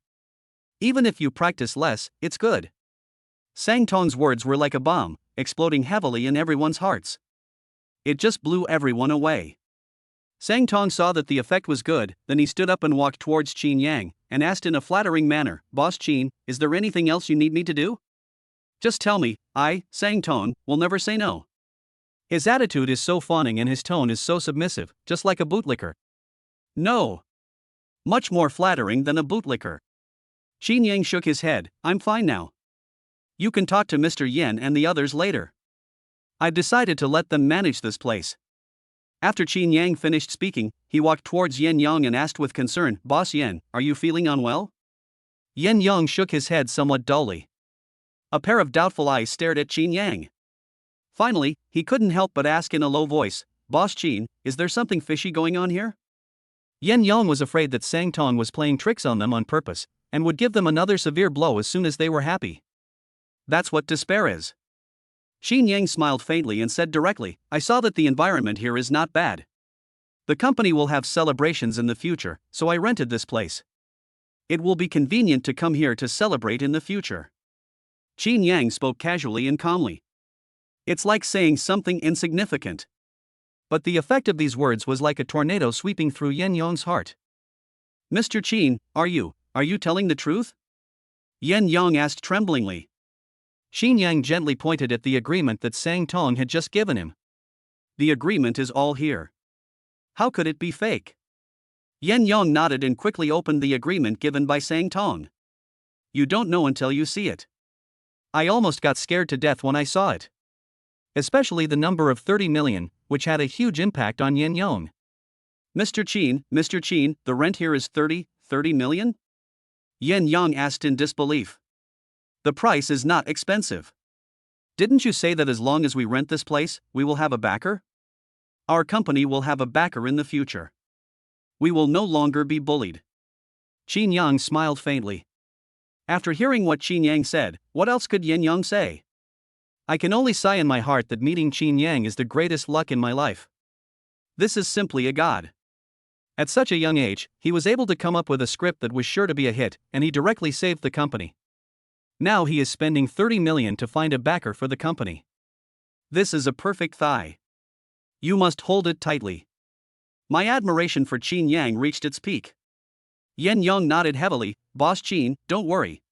Even if you practice less, it's good. Sangtong's words were like a bomb, exploding heavily in everyone's hearts. It just blew everyone away. Sangtong saw that the effect was good, then he stood up and walked towards Chinyang, and asked in a flattering manner, "Boss Chin, is there anything else you need me to do? Just tell me, I, Sangtong, will never say no." His attitude is so fawning and his tone is so submissive, just like a bootlicker. No. Much more flattering than a bootlicker. Chinyang shook his head, "I'm fine now. You can talk to Mr. Yen and the others later. I decided to let them manage this place." After Chinyang finished speaking, he walked towards Yen Yang and asked with concern, "Boss Yen, are you feeling unwell?" Yen Yang shook his head somewhat dully. A pair of doubtful eyes stared at Chinyang. Finally, he couldn't help but ask in a low voice, "Boss Chin, is there something fishy going on here?" Yen Yang was afraid that Sangtong was playing tricks on them on purpose, and would give them another severe blow as soon as they were happy. That's what despair is. Chinyang smiled faintly and said directly, "I saw that the environment here is not bad. The company will have celebrations in the future, so I rented this place. It will be convenient to come here to celebrate in the future." Chinyang spoke casually and calmly. It's like saying something insignificant. But the effect of these words was like a tornado sweeping through Yen Yong's heart. "Mr. Chin, are you telling the truth?" Yen Yong asked tremblingly. Chinyang gently pointed at the agreement that Sangtong had just given him. "The agreement is all here. How could it be fake?" Yen Yong nodded and quickly opened the agreement given by Sangtong. "You don't know until you see it. I almost got scared to death when I saw it. Especially the number of 30 million, which had a huge impact on Yen Yong." Mr. Chin, the rent here is 30 million? Yen Yang asked in disbelief. "The price is not expensive. Didn't you say that as long as we rent this place, we will have a backer? Our company will have a backer in the future. We will no longer be bullied." Chinyang smiled faintly. After hearing what Chinyang said, what else could Yen Yang say? "I can only sigh in my heart that meeting Chinyang is the greatest luck in my life. This is simply a god." At such a young age, he was able to come up with a script that was sure to be a hit, and he directly saved the company. Now he is spending 30 million to find a backer for the company. This is a perfect thigh. You must hold it tightly. My admiration for Chinyang reached its peak. Yen Yang nodded heavily, "Boss Chin, don't worry.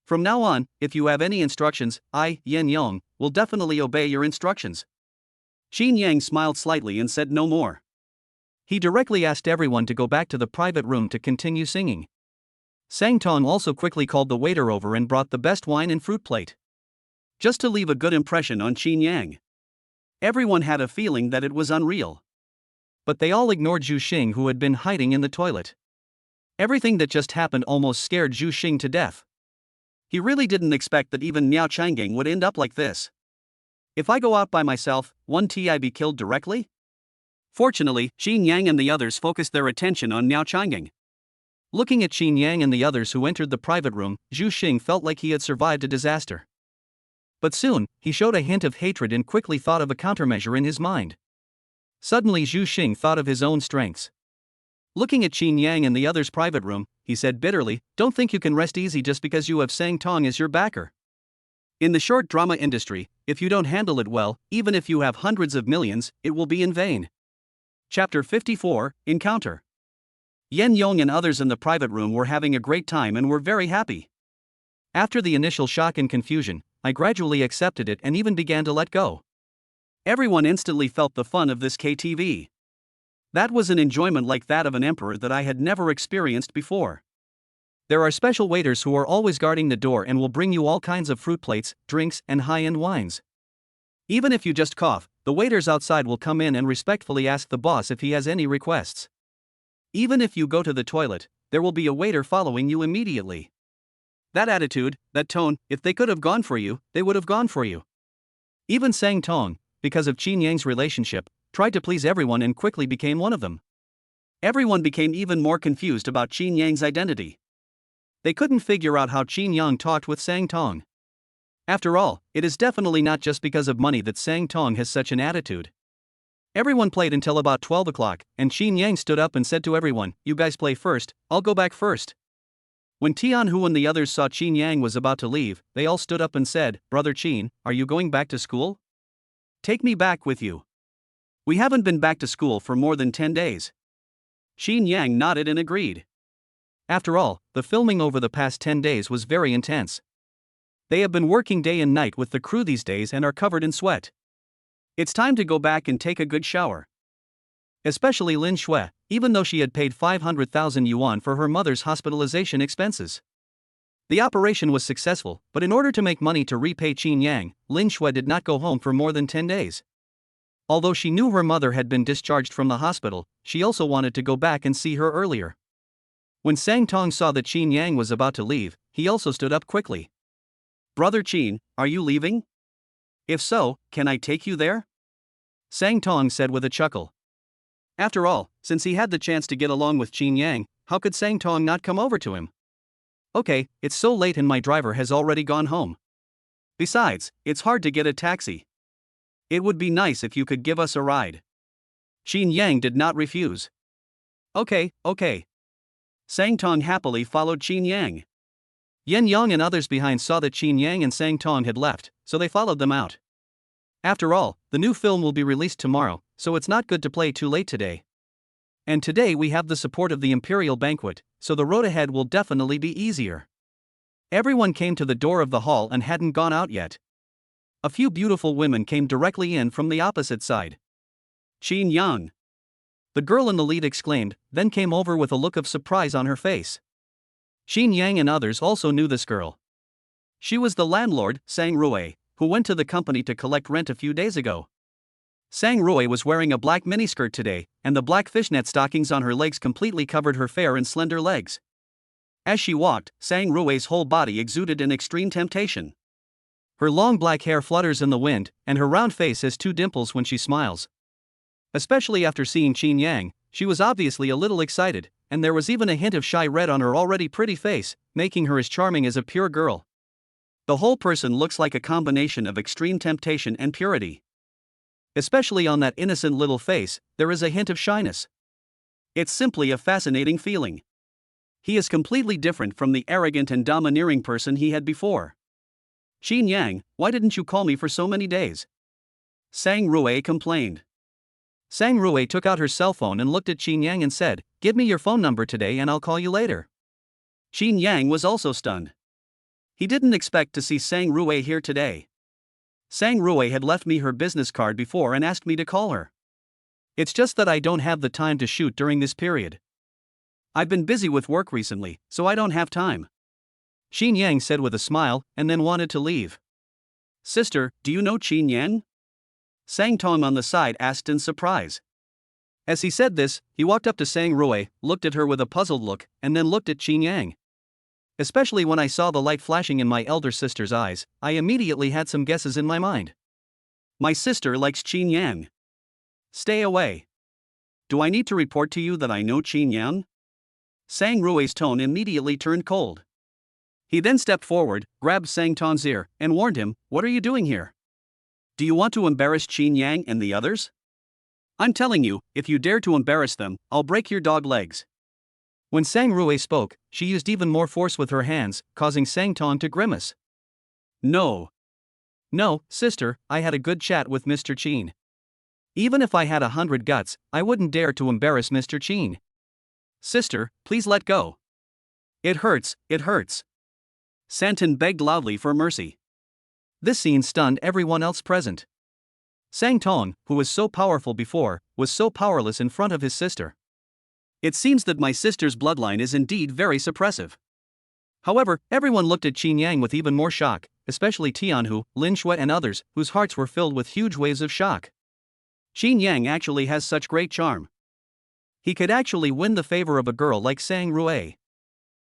From now on, if you have any instructions, I, Yen Yong, will definitely obey your instructions. Chinyang smiled slightly and said no more. He directly asked everyone to go back to the private room to continue singing. Sang Tong also quickly called the waiter over and brought the best wine and fruit plate, just to leave a good impression on Chinyang. Everyone had a feeling that it was unreal. But they all ignored Zhu Xing, who had been hiding in the toilet. Everything that just happened almost scared Zhu Xing to death. He really didn't expect that even Miao Changgang would end up like this. If I go out by myself, won't I be killed directly? Fortunately, Chinyang and the others focused their attention on Miao Changgang. Looking at Chinyang and the others who entered the private room, Zhu Xing felt like he had survived a disaster. But soon, he showed a hint of hatred and quickly thought of a countermeasure in his mind. Suddenly Zhu Xing thought of his own strengths. Looking at Chinyang and the others' private room, he said bitterly, "Don't think you can rest easy just because you have Sang Tong as your backer. In the short drama industry, if you don't handle it well, even if you have hundreds of millions, it will be in vain." Chapter 54, Encounter. Yen Yong and others in the private room were having a great time and were very happy. After the initial shock and confusion, I gradually accepted it and even began to let go. Everyone instantly felt the fun of this KTV. That was an enjoyment like that of an emperor that I had never experienced before. There are special waiters who are always guarding the door and will bring you all kinds of fruit plates, drinks, and high-end wines. Even if you just cough, the waiters outside will come in and respectfully ask the boss if he has any requests. Even if you go to the toilet, there will be a waiter following you immediately. That attitude, that tone, if they could have gone for you, they would have gone for you. Even Sang Tong, because of Chinyang's relationship, tried to please everyone and quickly became one of them. Everyone became even more confused about Chinyang's identity. They couldn't figure out how Chinyang talked with Sang Tong. After all, it is definitely not just because of money that Sang Tong has such an attitude. Everyone played until about 12 o'clock, and Chinyang stood up and said to everyone, "You guys play first, I'll go back first." When Tianhu and the others saw Chinyang was about to leave, they all stood up and said, "Brother Chin, are you going back to school? Take me back with you. We haven't been back to school for more than 10 days. Chinyang nodded and agreed. After all, the filming over the past 10 days was very intense. They have been working day and night with the crew these days and are covered in sweat. It's time to go back and take a good shower. Especially Lin Shui, even though she had paid 500,000 yuan for her mother's hospitalization expenses. The operation was successful, but in order to make money to repay Chinyang, Lin Shui did not go home for more than 10 days. Although she knew her mother had been discharged from the hospital, she also wanted to go back and see her earlier. When Sang Tong saw that Chinyang was about to leave, he also stood up quickly. "Brother Chin, are you leaving? If so, can I take you there?" Sang Tong said with a chuckle. After all, since he had the chance to get along with Chinyang, how could Sang Tong not come over to him? "Okay, it's so late and my driver has already gone home. Besides, it's hard to get a taxi. It would be nice if you could give us a ride." Chinyang did not refuse. Okay. Sang Tong happily followed Chinyang. Yen Yong and others behind saw that Chinyang and Sang Tong had left, so they followed them out. After all, the new film will be released tomorrow, so it's not good to play too late today. And today we have the support of the Imperial Banquet, so the road ahead will definitely be easier. Everyone came to the door of the hall and hadn't gone out yet. A few beautiful women came directly in from the opposite side. "Chinyang!" the girl in the lead exclaimed, then came over with a look of surprise on her face. Chinyang and others also knew this girl. She was the landlord, Sang Rui, who went to the company to collect rent a few days ago. Sang Rui was wearing a black miniskirt today, and the black fishnet stockings on her legs completely covered her fair and slender legs. As she walked, Sang Rui's whole body exuded an extreme temptation. Her long black hair flutters in the wind, and her round face has two dimples when she smiles. Especially after seeing Chinyang, she was obviously a little excited, and there was even a hint of shy red on her already pretty face, making her as charming as a pure girl. The whole person looks like a combination of extreme temptation and purity. Especially on that innocent little face, there is a hint of shyness. It's simply a fascinating feeling. He is completely different from the arrogant and domineering person he had before. "Chinyang, why didn't you call me for so many days?" Sang Rui complained. Sang Rui took out her cell phone and looked at Chinyang and said, "Give me your phone number today and I'll call you later." Chinyang was also stunned. He didn't expect to see Sang Rui here today. Sang Rui had left me her business card before and asked me to call her. It's just that I don't have the time to shoot during this period. I've been busy with work recently, so I don't have time. Chinyang said with a smile, and then wanted to leave. Sister, do you know Chinyang? Sang Tong on the side asked in surprise. As he said this, he walked up to Sang Rui, looked at her with a puzzled look, and then looked at Chinyang. Especially when I saw the light flashing in my elder sister's eyes, I immediately had some guesses in my mind. My sister likes Chinyang. Stay away. Do I need to report to you that I know Chinyang? Sang Rui's tone immediately turned cold. He then stepped forward, grabbed Sang Tong's ear, and warned him, "What are you doing here? Do you want to embarrass Chinyang and the others? I'm telling you, if you dare to embarrass them, I'll break your dog legs." When Sang Rui spoke, she used even more force with her hands, causing Sang Tong to grimace. No, sister, I had a good chat with Mr. Chin. Even if I had 100 guts, I wouldn't dare to embarrass Mr. Chin. Sister, please let go. It hurts. Santin begged loudly for mercy. This scene stunned everyone else present. Sang Tong, who was so powerful before, was so powerless in front of his sister. It seems that my sister's bloodline is indeed very suppressive. However, everyone looked at Chinyang with even more shock, especially Tianhu, Lin Shui and others, whose hearts were filled with huge waves of shock. Chinyang actually has such great charm. He could actually win the favor of a girl like Sang Rui.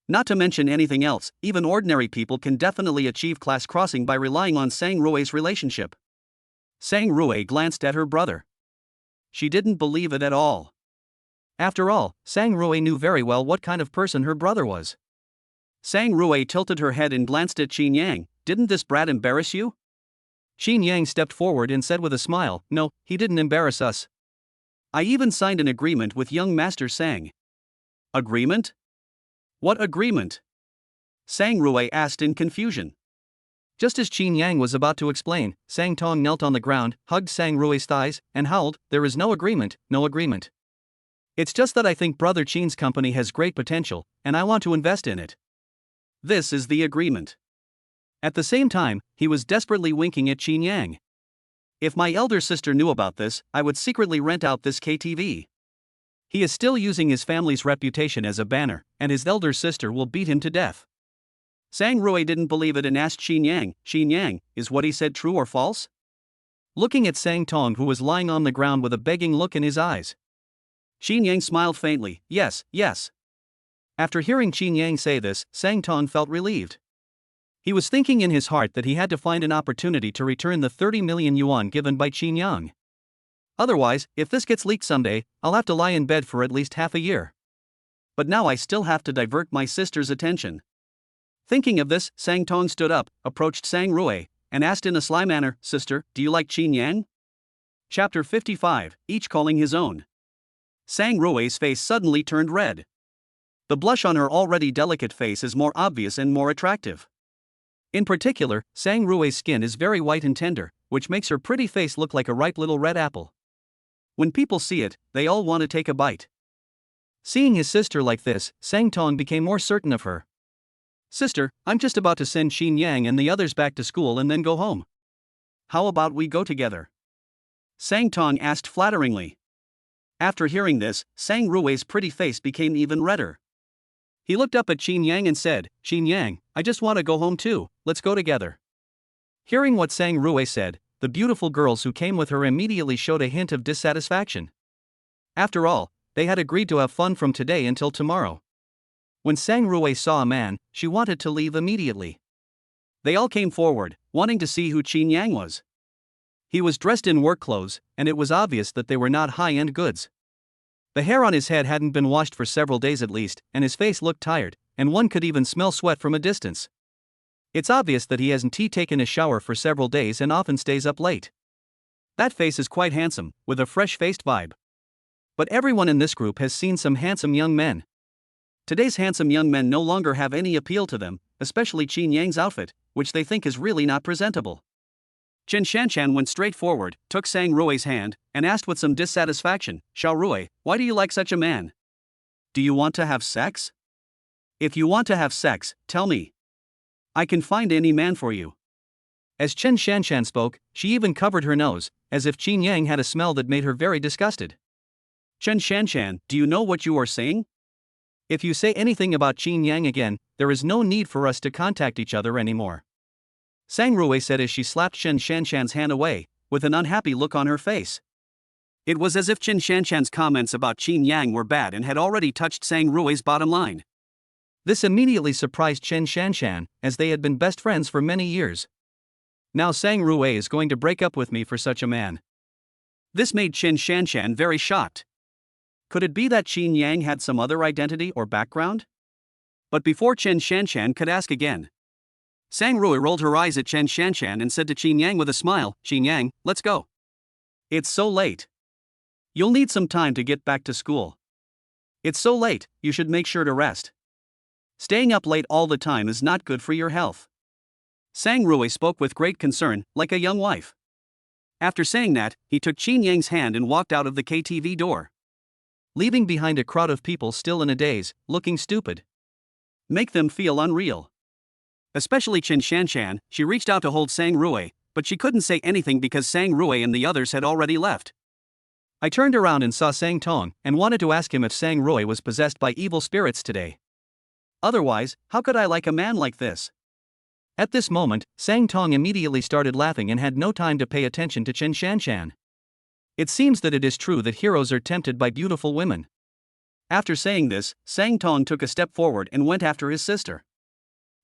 Not to mention anything else, even ordinary people can definitely achieve class crossing by relying on Sang Rui's relationship. Sang Rui glanced at her brother. She didn't believe it at all. After all, Sang Rui knew very well what kind of person her brother was. Sang Rui tilted her head and glanced at Chinyang. Didn't this brat embarrass you? Chinyang stepped forward and said with a smile, No, he didn't embarrass us. I even signed an agreement with young Master Sang. Agreement? What agreement? Sang Rui asked in confusion. Just as Chinyang was about to explain, Sang Tong knelt on the ground, hugged Sang Rui's thighs, and howled, There is no agreement. It's just that I think Brother Chin's company has great potential, and I want to invest in it. This is the agreement. At the same time, he was desperately winking at Chinyang. If my elder sister knew about this, I would secretly rent out this KTV. He is still using his family's reputation as a banner, and his elder sister will beat him to death. Sang Rui didn't believe it and asked Chinyang, is what he said true or false? Looking at Sang Tong, who was lying on the ground with a begging look in his eyes. Chinyang smiled faintly, yes. After hearing Chinyang say this, Sang Tong felt relieved. He was thinking in his heart that he had to find an opportunity to return the 30 million yuan given by Chinyang. Otherwise, if this gets leaked someday, I'll have to lie in bed for at least half a year. But now I still have to divert my sister's attention. Thinking of this, Sang Tong stood up, approached Sang Rui, and asked in a sly manner, Sister, do you like Chinyang? Chapter 55, each calling his own. Sang Rui's face suddenly turned red. The blush on her already delicate face is more obvious and more attractive. In particular, Sang Rui's skin is very white and tender, which makes her pretty face look like a ripe little red apple. When people see it, they all want to take a bite. Seeing his sister like this, Sang Tong became more certain of her. Sister, I'm just about to send Chinyang and the others back to school and then go home. How about we go together? Sang Tong asked flatteringly. After hearing this, Sang Rui's pretty face became even redder. He looked up at Chinyang and said, Chinyang, I just want to go home too, let's go together. Hearing what Sang Rui said, the beautiful girls who came with her immediately showed a hint of dissatisfaction. After all, they had agreed to have fun from today until tomorrow. When Sang Rui saw a man, she wanted to leave immediately. They all came forward, wanting to see who Chinyang was. He was dressed in work clothes, and it was obvious that they were not high-end goods. The hair on his head hadn't been washed for several days at least, and his face looked tired, and one could even smell sweat from a distance. It's obvious that he hasn't taken a shower for several days and often stays up late. That face is quite handsome, with a fresh-faced vibe. But everyone in this group has seen some handsome young men. Today's handsome young men no longer have any appeal to them, especially Chinyang's outfit, which they think is really not presentable. Chen Shanshan went straight forward, took Sang Rui's hand, and asked with some dissatisfaction, Xiao Rui, why do you like such a man? Do you want to have sex? If you want to have sex, tell me. I can find any man for you. As Chen Shanshan spoke, she even covered her nose, as if Chinyang had a smell that made her very disgusted. Chen Shanshan, do you know what you are saying? If you say anything about Chinyang again, there is no need for us to contact each other anymore. Sang Rui said as she slapped Chen Shanshan's hand away, with an unhappy look on her face. It was as if Chen Shanshan's comments about Chinyang were bad and had already touched Sang Rui's bottom line. This immediately surprised Chen Shanshan, as they had been best friends for many years. Now Sang Rui is going to break up with me for such a man. This made Chen Shanshan very shocked. Could it be that Chinyang had some other identity or background? But before Chen Shanshan could ask again, Sang Rui rolled her eyes at Chen Shanshan and said to Chinyang with a smile, Chinyang, let's go. It's so late. You'll need some time to get back to school. It's so late, you should make sure to rest. Staying up late all the time is not good for your health. Sang Rui spoke with great concern, like a young wife. After saying that, he took Chinyang's hand and walked out of the KTV door, leaving behind a crowd of people still in a daze, looking stupid. Make them feel unreal. Especially Chen Shanshan, she reached out to hold Sang Rui, but she couldn't say anything because Sang Rui and the others had already left. I turned around and saw Sang Tong and wanted to ask him if Sang Rui was possessed by evil spirits today. Otherwise, how could I like a man like this? At this moment, Sang Tong immediately started laughing and had no time to pay attention to Chen Shanshan. It seems that it is true that heroes are tempted by beautiful women. After saying this, Sang Tong took a step forward and went after his sister.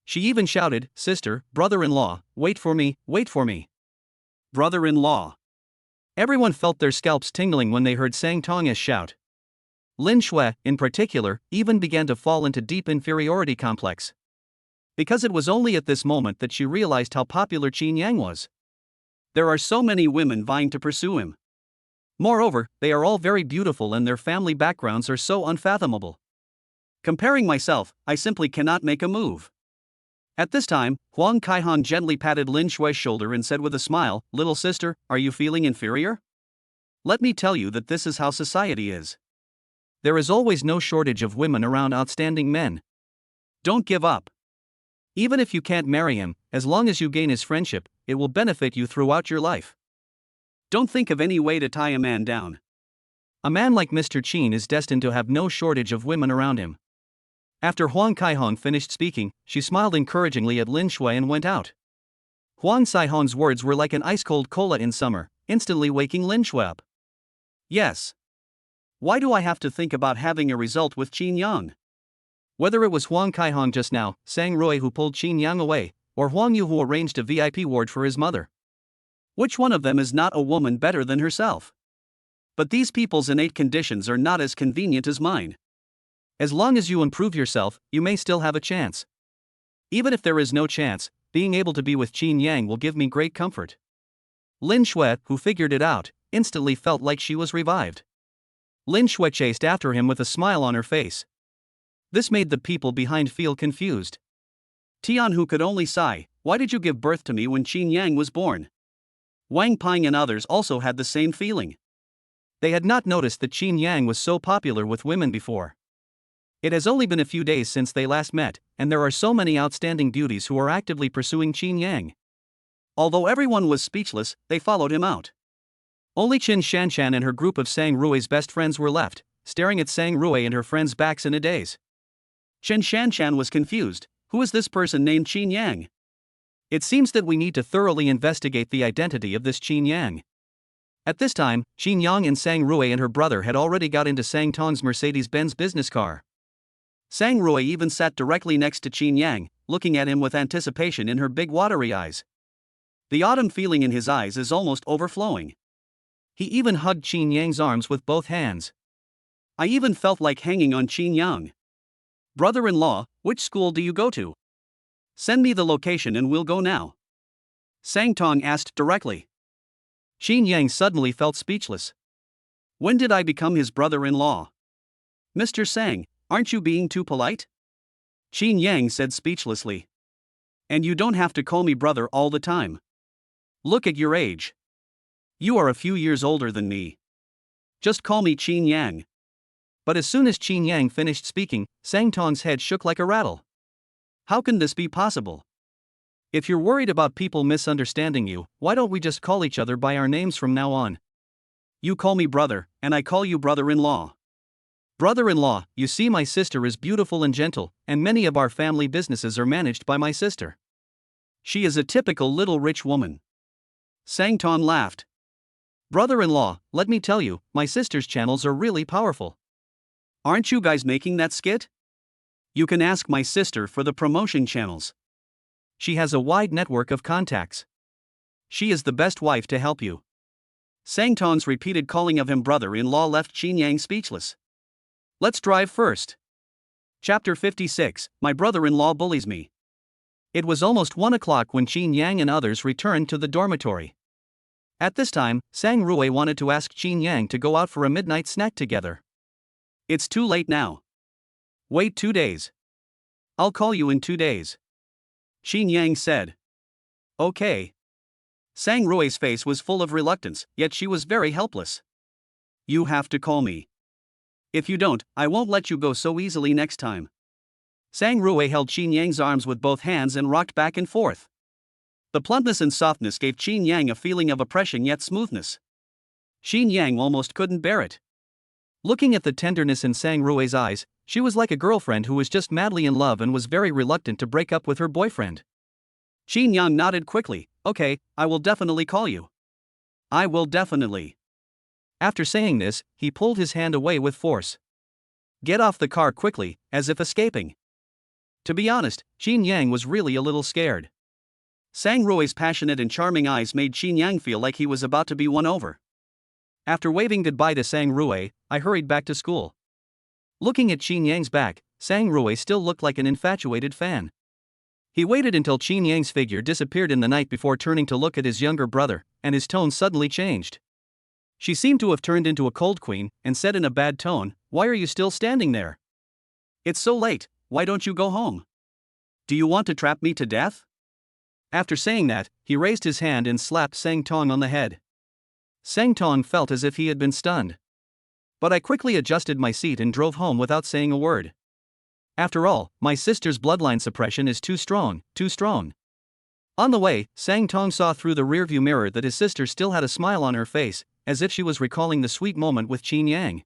She even shouted, Sister, brother-in-law, wait for me, wait for me. Brother-in-law. Everyone felt their scalps tingling when they heard Sang Tong's shout. Lin Shui, in particular, even began to fall into deep inferiority complex. Because it was only at this moment that she realized how popular Chinyang was. There are so many women vying to pursue him. Moreover, they are all very beautiful and their family backgrounds are so unfathomable. Comparing myself, I simply cannot make a move. At this time, Huang Kaihong gently patted Lin Shui's shoulder and said with a smile, Little sister, are you feeling inferior? Let me tell you that this is how society is. There is always no shortage of women around outstanding men. Don't give up. Even if you can't marry him, as long as you gain his friendship, it will benefit you throughout your life. Don't think of any way to tie a man down. A man like Mr. Qin is destined to have no shortage of women around him. After Huang Kaihong finished speaking, she smiled encouragingly at Lin Shui and went out. Huang Saihong's words were like an ice-cold cola in summer, instantly waking Lin Shui up. Yes. Why do I have to think about having a result with Chinyang? Whether it was Huang Kaihong just now, Sang Rui who pulled Chinyang away, or Huang Yu who arranged a VIP ward for his mother. Which one of them is not a woman better than herself? But these people's innate conditions are not as convenient as mine. As long as you improve yourself, you may still have a chance. Even if there is no chance, being able to be with Chinyang will give me great comfort. Lin Shui, who figured it out, instantly felt like she was revived. Lin Shui chased after him with a smile on her face. This made the people behind feel confused. Tian who could only sigh, why did you give birth to me when Chinyang was born? Wang Ping and others also had the same feeling. They had not noticed that Chinyang was so popular with women before. It has only been a few days since they last met, and there are so many outstanding beauties who are actively pursuing Chinyang. Although everyone was speechless, they followed him out. Only Chen Shanshan and her group of Sang Rui's best friends were left, staring at Sang Rui and her friends' backs in a daze. Chen Shanshan was confused. Who is this person named Chinyang? It seems that we need to thoroughly investigate the identity of this Chinyang. At this time, Chinyang and Sang Rui and her brother had already got into Sang Tong's Mercedes-Benz business car. Sang Rui even sat directly next to Chinyang, looking at him with anticipation in her big watery eyes. The autumn feeling in his eyes is almost overflowing. He even hugged Chinyang's arms with both hands. I even felt like hanging on Chinyang. Brother-in-law, which school do you go to? Send me the location and we'll go now. Sang Tong asked directly. Chinyang suddenly felt speechless. When did I become his brother-in-law? Mr. Sang, aren't you being too polite? Chinyang said speechlessly. And you don't have to call me brother all the time. Look at your age. You are a few years older than me. Just call me Chinyang. But as soon as Chinyang finished speaking, Sang Tong's head shook like a rattle. How can this be possible? If you're worried about people misunderstanding you, why don't we just call each other by our names from now on? You call me brother, and I call you brother-in-law. Brother-in-law, you see my sister is beautiful and gentle, and many of our family businesses are managed by my sister. She is a typical little rich woman. Sangton laughed. Brother-in-law, let me tell you, my sister's channels are really powerful. Aren't you guys making that skit? You can ask my sister for the promotion channels. She has a wide network of contacts. She is the best wife to help you. Sangton's repeated calling of him brother-in-law left Chinyang speechless. Let's drive first. Chapter 56, My brother-in-law bullies me. It was almost 1 o'clock when Chinyang and others returned to the dormitory. At this time, Sang Rui wanted to ask Chinyang to go out for a midnight snack together. It's too late now. Wait 2 days. I'll call you in 2 days. Chinyang said. Okay. Sang Rui's face was full of reluctance, yet she was very helpless. You have to call me. If you don't, I won't let you go so easily next time. Sang Rui held Chinyang's arms with both hands and rocked back and forth. The plumpness and softness gave Chinyang a feeling of oppression yet smoothness. Chinyang almost couldn't bear it. Looking at the tenderness in Sang Rui's eyes, she was like a girlfriend who was just madly in love and was very reluctant to break up with her boyfriend. Chinyang nodded quickly. Okay, I will definitely call you. I will definitely. After saying this, he pulled his hand away with force. Get off the car quickly, as if escaping. To be honest, Chinyang was really a little scared. Sang Rui's passionate and charming eyes made Chinyang feel like he was about to be won over. After waving goodbye to Sang Rui, I hurried back to school. Looking at Chinyang's back, Sang Rui still looked like an infatuated fan. He waited until Chinyang's figure disappeared in the night before turning to look at his younger brother, and his tone suddenly changed. She seemed to have turned into a cold queen, and said in a bad tone, "Why are you still standing there? It's so late, why don't you go home? Do you want to trap me to death?" After saying that, he raised his hand and slapped Sangtong on the head. Sangtong felt as if he had been stunned. But I quickly adjusted my seat and drove home without saying a word. After all, my sister's bloodline suppression is too strong, too strong. On the way, Sangtong saw through the rearview mirror that his sister still had a smile on her face, as if she was recalling the sweet moment with Chinyang.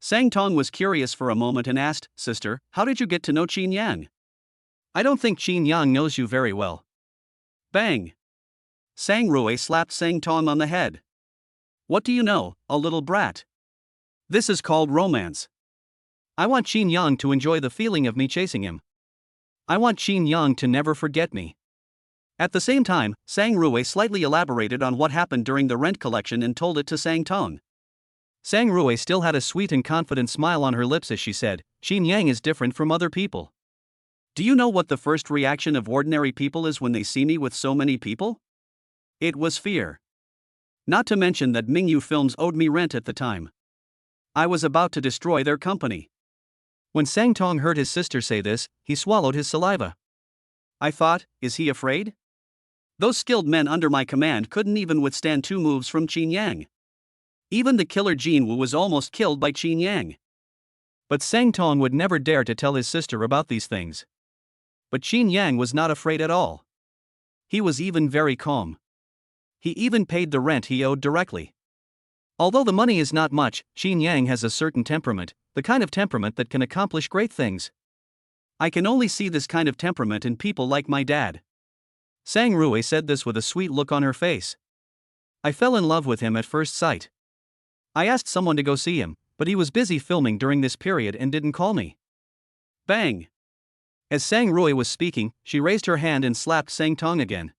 Sangtong was curious for a moment and asked, "Sister, how did you get to know Chinyang? I don't think Chinyang knows you very well." Bang! Sang Rui slapped Sangtong on the head. What do you know, a little brat? This is called romance. I want Chinyang to enjoy the feeling of me chasing him. I want Chinyang to never forget me. At the same time, Sang Rui slightly elaborated on what happened during the rent collection and told it to Sang Tong. Sang Rui still had a sweet and confident smile on her lips as she said, "Chinyang is different from other people. Do you know what the first reaction of ordinary people is when they see me with so many people? It was fear. Not to mention that Mingyu Films owed me rent at the time. I was about to destroy their company." When Sang Tong heard his sister say this, he swallowed his saliva. I thought, is he afraid? Those skilled men under my command couldn't even withstand 2 moves from Chinyang. Even the killer Jin Wu was almost killed by Chinyang. But Sang Tong would never dare to tell his sister about these things. But Chinyang was not afraid at all. He was even very calm. He even paid the rent he owed directly. Although the money is not much, Chinyang has a certain temperament, the kind of temperament that can accomplish great things. I can only see this kind of temperament in people like my dad. Sang Rui said this with a sweet look on her face. I fell in love with him at first sight. I asked someone to go see him, but he was busy filming during this period and didn't call me. Bang! As Sang Rui was speaking, she raised her hand and slapped Sang Tong again.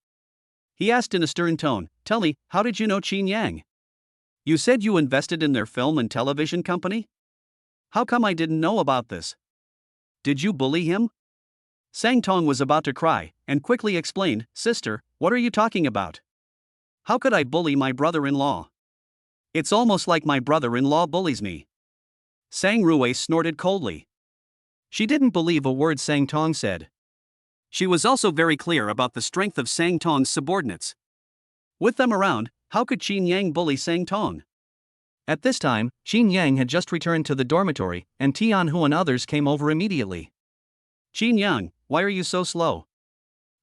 He asked in a stern tone, "Tell me, how did you know Chinyang? You said you invested in their film and television company? How come I didn't know about this? Did you bully him?" Sang Tong was about to cry, and quickly explained, "Sister, what are you talking about? How could I bully my brother-in-law? It's almost like my brother-in-law bullies me." Sang Rui snorted coldly. She didn't believe a word Sang Tong said. She was also very clear about the strength of Sang Tong's subordinates. With them around, how could Chinyang bully Sang Tong? At this time, Chinyang had just returned to the dormitory, and Tianhu and others came over immediately. "Chinyang, why are you so slow?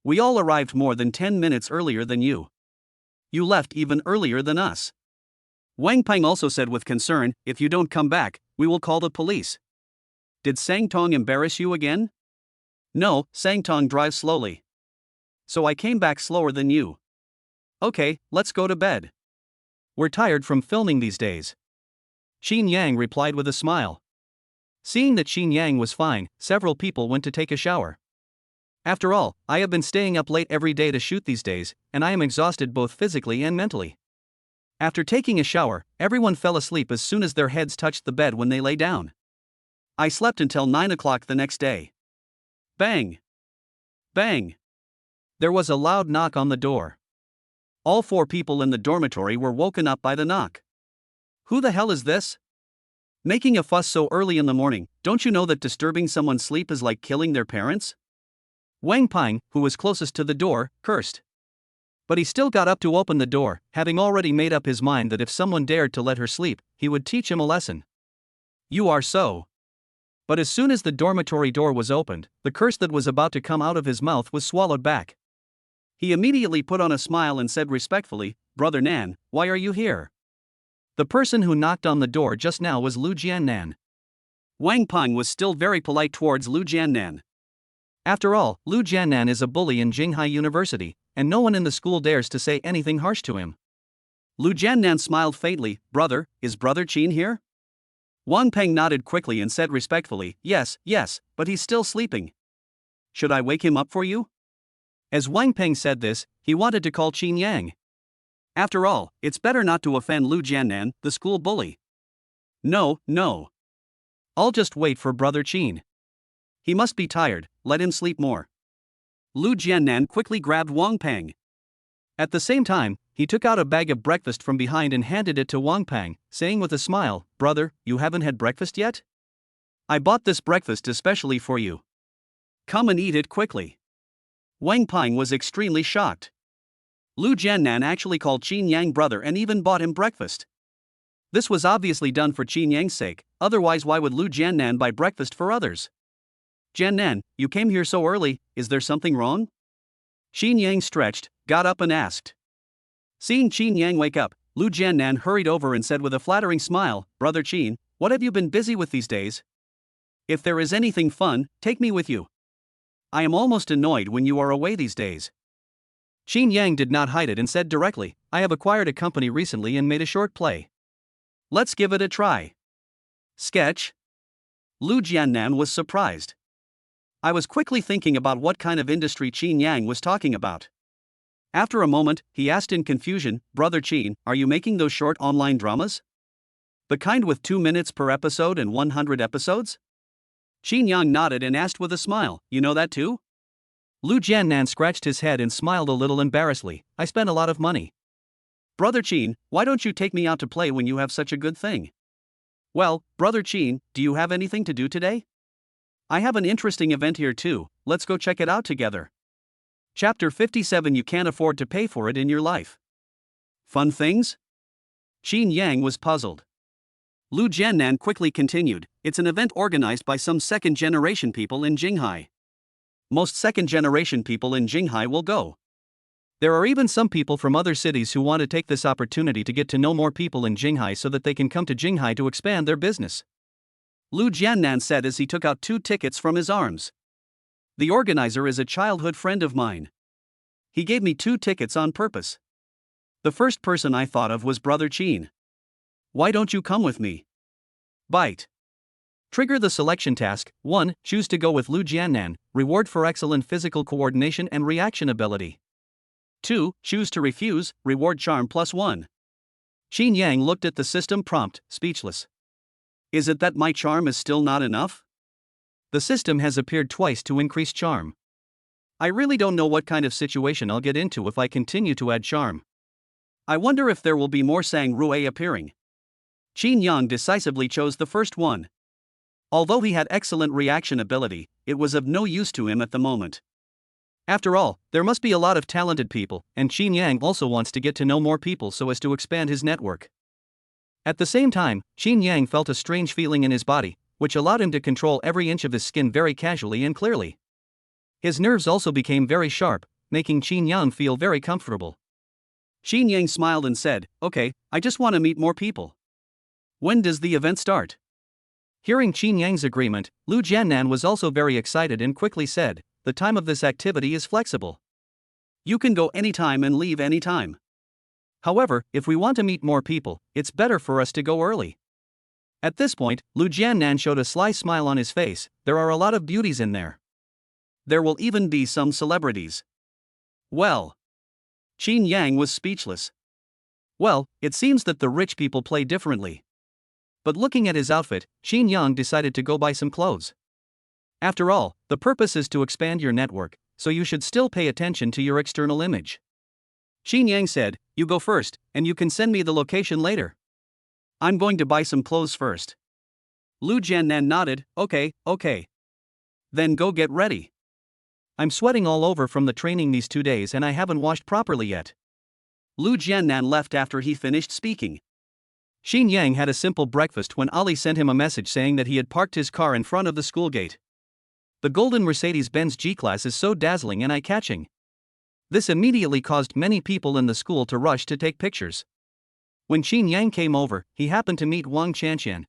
We all arrived more than 10 minutes earlier than you. You left even earlier than us. Wang Peng also said with concern, if you don't come back, we will call the police. Did Sang Tong embarrass you again? No, Sang Tong drives slowly. So I came back slower than you. Okay, let's go to bed. We're tired from filming these days. Chinyang replied with a smile. Seeing that Chinyang was fine, several people went to take a shower. After all, I have been staying up late every day to shoot these days, and I am exhausted both physically and mentally. After taking a shower, everyone fell asleep as soon as their heads touched the bed when they lay down. I slept until 9 o'clock the next day. Bang! Bang! There was a loud knock on the door. All 4 people in the dormitory were woken up by the knock. Who the hell is this? Making a fuss so early in the morning, don't you know that disturbing someone's sleep is like killing their parents? Wang Peng, who was closest to the door, cursed. But he still got up to open the door, having already made up his mind that if someone dared to let her sleep, he would teach him a lesson. You are so. But as soon as the dormitory door was opened, the curse that was about to come out of his mouth was swallowed back. He immediately put on a smile and said respectfully, Brother Nan, why are you here? The person who knocked on the door just now was Lu Jiannan. Wang Peng was still very polite towards Lu Jiannan. After all, Lu Jiannan is a bully in Jinghai University, and no one in the school dares to say anything harsh to him. Lu Jiannan smiled faintly, Brother, is Brother Qin here? Wang Peng nodded quickly and said respectfully, Yes, but he's still sleeping. Should I wake him up for you? As Wang Peng said this, he wanted to call Chinyang. After all, it's better not to offend Lu Jiannan, the school bully. No. I'll just wait for Brother Qin. He must be tired, let him sleep more. Lu Jiannan quickly grabbed Wang Peng. At the same time, he took out a bag of breakfast from behind and handed it to Wang Peng, saying with a smile, Brother, you haven't had breakfast yet? I bought this breakfast especially for you. Come and eat it quickly. Wang Peng was extremely shocked. Lu Jiannan actually called Chinyang brother and even bought him breakfast. This was obviously done for Chinyang's sake, otherwise why would Lu Jiannan buy breakfast for others? Jiannan, you came here so early, is there something wrong? Chinyang stretched, got up and asked. Seeing Chinyang wake up, Lu Jiannan hurried over and said with a flattering smile, Brother Qin, what have you been busy with these days? If there is anything fun, take me with you. I am almost annoyed when you are away these days. Chinyang did not hide it and said directly, I have acquired a company recently and made a short play. Let's give it a try. Sketch? Lu Jiannan was surprised. I was quickly thinking about what kind of industry Chinyang was talking about. After a moment, he asked in confusion, Brother Qin, are you making those short online dramas? The kind with 2 minutes per episode and 100 episodes? Chinyang nodded and asked with a smile, you know that too? Lu Jiannan scratched his head and smiled a little embarrassedly, I spent a lot of money. Brother Qin, why don't you take me out to play when you have such a good thing? Well, Brother Qin, do you have anything to do today? I have an interesting event here too, let's go check it out together. Chapter 57 You can't afford to pay for it in your life. Fun things? Chinyang was puzzled. Lu Jiannan quickly continued, it's an event organized by some second-generation people in Jinghai. Most second-generation people in Jinghai will go. There are even some people from other cities who want to take this opportunity to get to know more people in Jinghai so that they can come to Jinghai to expand their business. Lu Jiannan said as he took out 2 tickets from his arms. The organizer is a childhood friend of mine. He gave me 2 tickets on purpose. The first person I thought of was Brother Qin. Why don't you come with me? Bite. Trigger the selection task. 1. Choose to go with Lu Jiannan, reward for excellent physical coordination and reaction ability. 2. Choose to refuse, reward charm +1. Chinyang looked at the system prompt, speechless. Is it that my charm is still not enough? The system has appeared twice to increase charm. I really don't know what kind of situation I'll get into if I continue to add charm. I wonder if there will be more Sang Rue appearing. Chinyang decisively chose the first one. Although he had excellent reaction ability, it was of no use to him at the moment. After all, there must be a lot of talented people, and Chinyang also wants to get to know more people so as to expand his network. At the same time, Chinyang felt a strange feeling in his body, which allowed him to control every inch of his skin very casually and clearly. His nerves also became very sharp, making Chinyang feel very comfortable. Chinyang smiled and said, "Okay, I just want to meet more people. When does the event start?" Hearing Chinyang's agreement, Lu Jiannan was also very excited and quickly said, "The time of this activity is flexible. You can go anytime and leave anytime. However, if we want to meet more people, it's better for us to go early." At this point, Lu Jiannan showed a sly smile on his face. There are a lot of beauties in there. There will even be some celebrities. Well, Chinyang was speechless. Well, it seems that the rich people play differently. But looking at his outfit, Chinyang decided to go buy some clothes. After all, the purpose is to expand your network, so you should still pay attention to your external image. Chinyang said, "You go first, and you can send me the location later. I'm going to buy some clothes first." Lu Jiannan nodded, "Okay. Then go get ready. I'm sweating all over from the training these 2 days and I haven't washed properly yet." Lu Jiannan left after he finished speaking. Chinyang had a simple breakfast when Ali sent him a message saying that he had parked his car in front of the school gate. The golden Mercedes-Benz G-Class is so dazzling and eye-catching. This immediately caused many people in the school to rush to take pictures. When Chinyang came over, he happened to meet Wang Qianqian.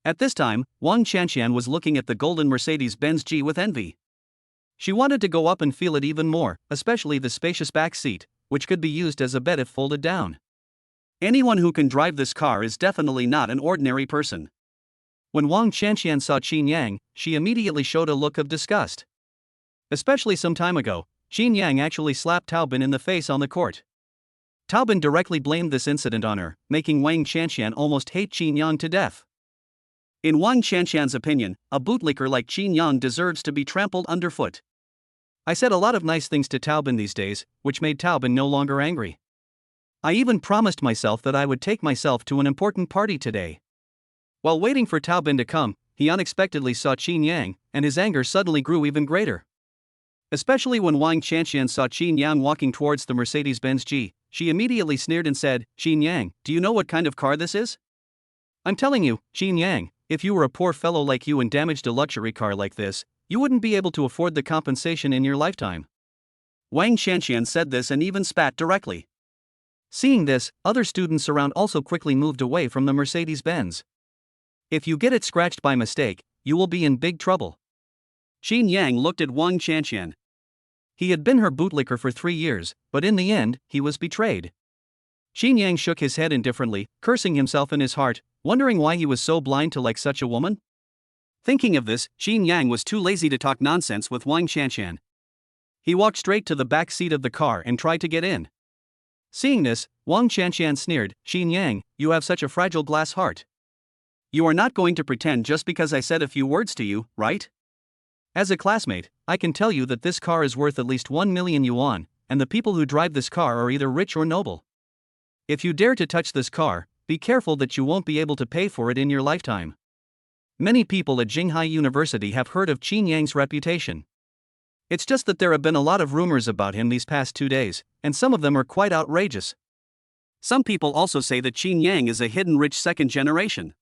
At this time, Wang Qianqian was looking at the golden Mercedes-Benz G with envy. She wanted to go up and feel it even more, especially the spacious back seat, which could be used as a bed if folded down. Anyone who can drive this car is definitely not an ordinary person. When Wang Qianqian saw Chinyang, she immediately showed a look of disgust. Especially some time ago, Chinyang actually slapped Taobin in the face on the court. Taobin directly blamed this incident on her, making Wang Qianqian almost hate Chinyang to death. In Wang Qianqian's opinion, a bootlicker like Chinyang deserves to be trampled underfoot. I said a lot of nice things to Taobin these days, which made Taobin no longer angry. I even promised myself that I would take myself to an important party today. While waiting for Taobin to come, he unexpectedly saw Chinyang, and his anger suddenly grew even greater. Especially when Wang Qianqian saw Chinyang walking towards the Mercedes-Benz G, she immediately sneered and said, "Chinyang, do you know what kind of car this is? I'm telling you, Chinyang, if you were a poor fellow like you and damaged a luxury car like this, you wouldn't be able to afford the compensation in your lifetime." Wang Qianqian said this and even spat directly. Seeing this, other students around also quickly moved away from the Mercedes-Benz. "If you get it scratched by mistake, you will be in big trouble." Chinyang looked at Wang Qianqian. He had been her bootlicker for 3 years, but in the end, he was betrayed. Chinyang shook his head indifferently, cursing himself in his heart, wondering why he was so blind to like such a woman. Thinking of this, Chinyang was too lazy to talk nonsense with Wang Qianqian. He walked straight to the back seat of the car and tried to get in. Seeing this, Wang Qianqian sneered, "Chinyang, you have such a fragile glass heart. You are not going to pretend just because I said a few words to you, right? As a classmate, I can tell you that this car is worth at least 1 million yuan, and the people who drive this car are either rich or noble. If you dare to touch this car, be careful that you won't be able to pay for it in your lifetime." Many people at Jinghai University have heard of Chinyang's reputation. It's just that there have been a lot of rumors about him these past 2 days, and some of them are quite outrageous. Some people also say that Chinyang is a hidden rich second generation.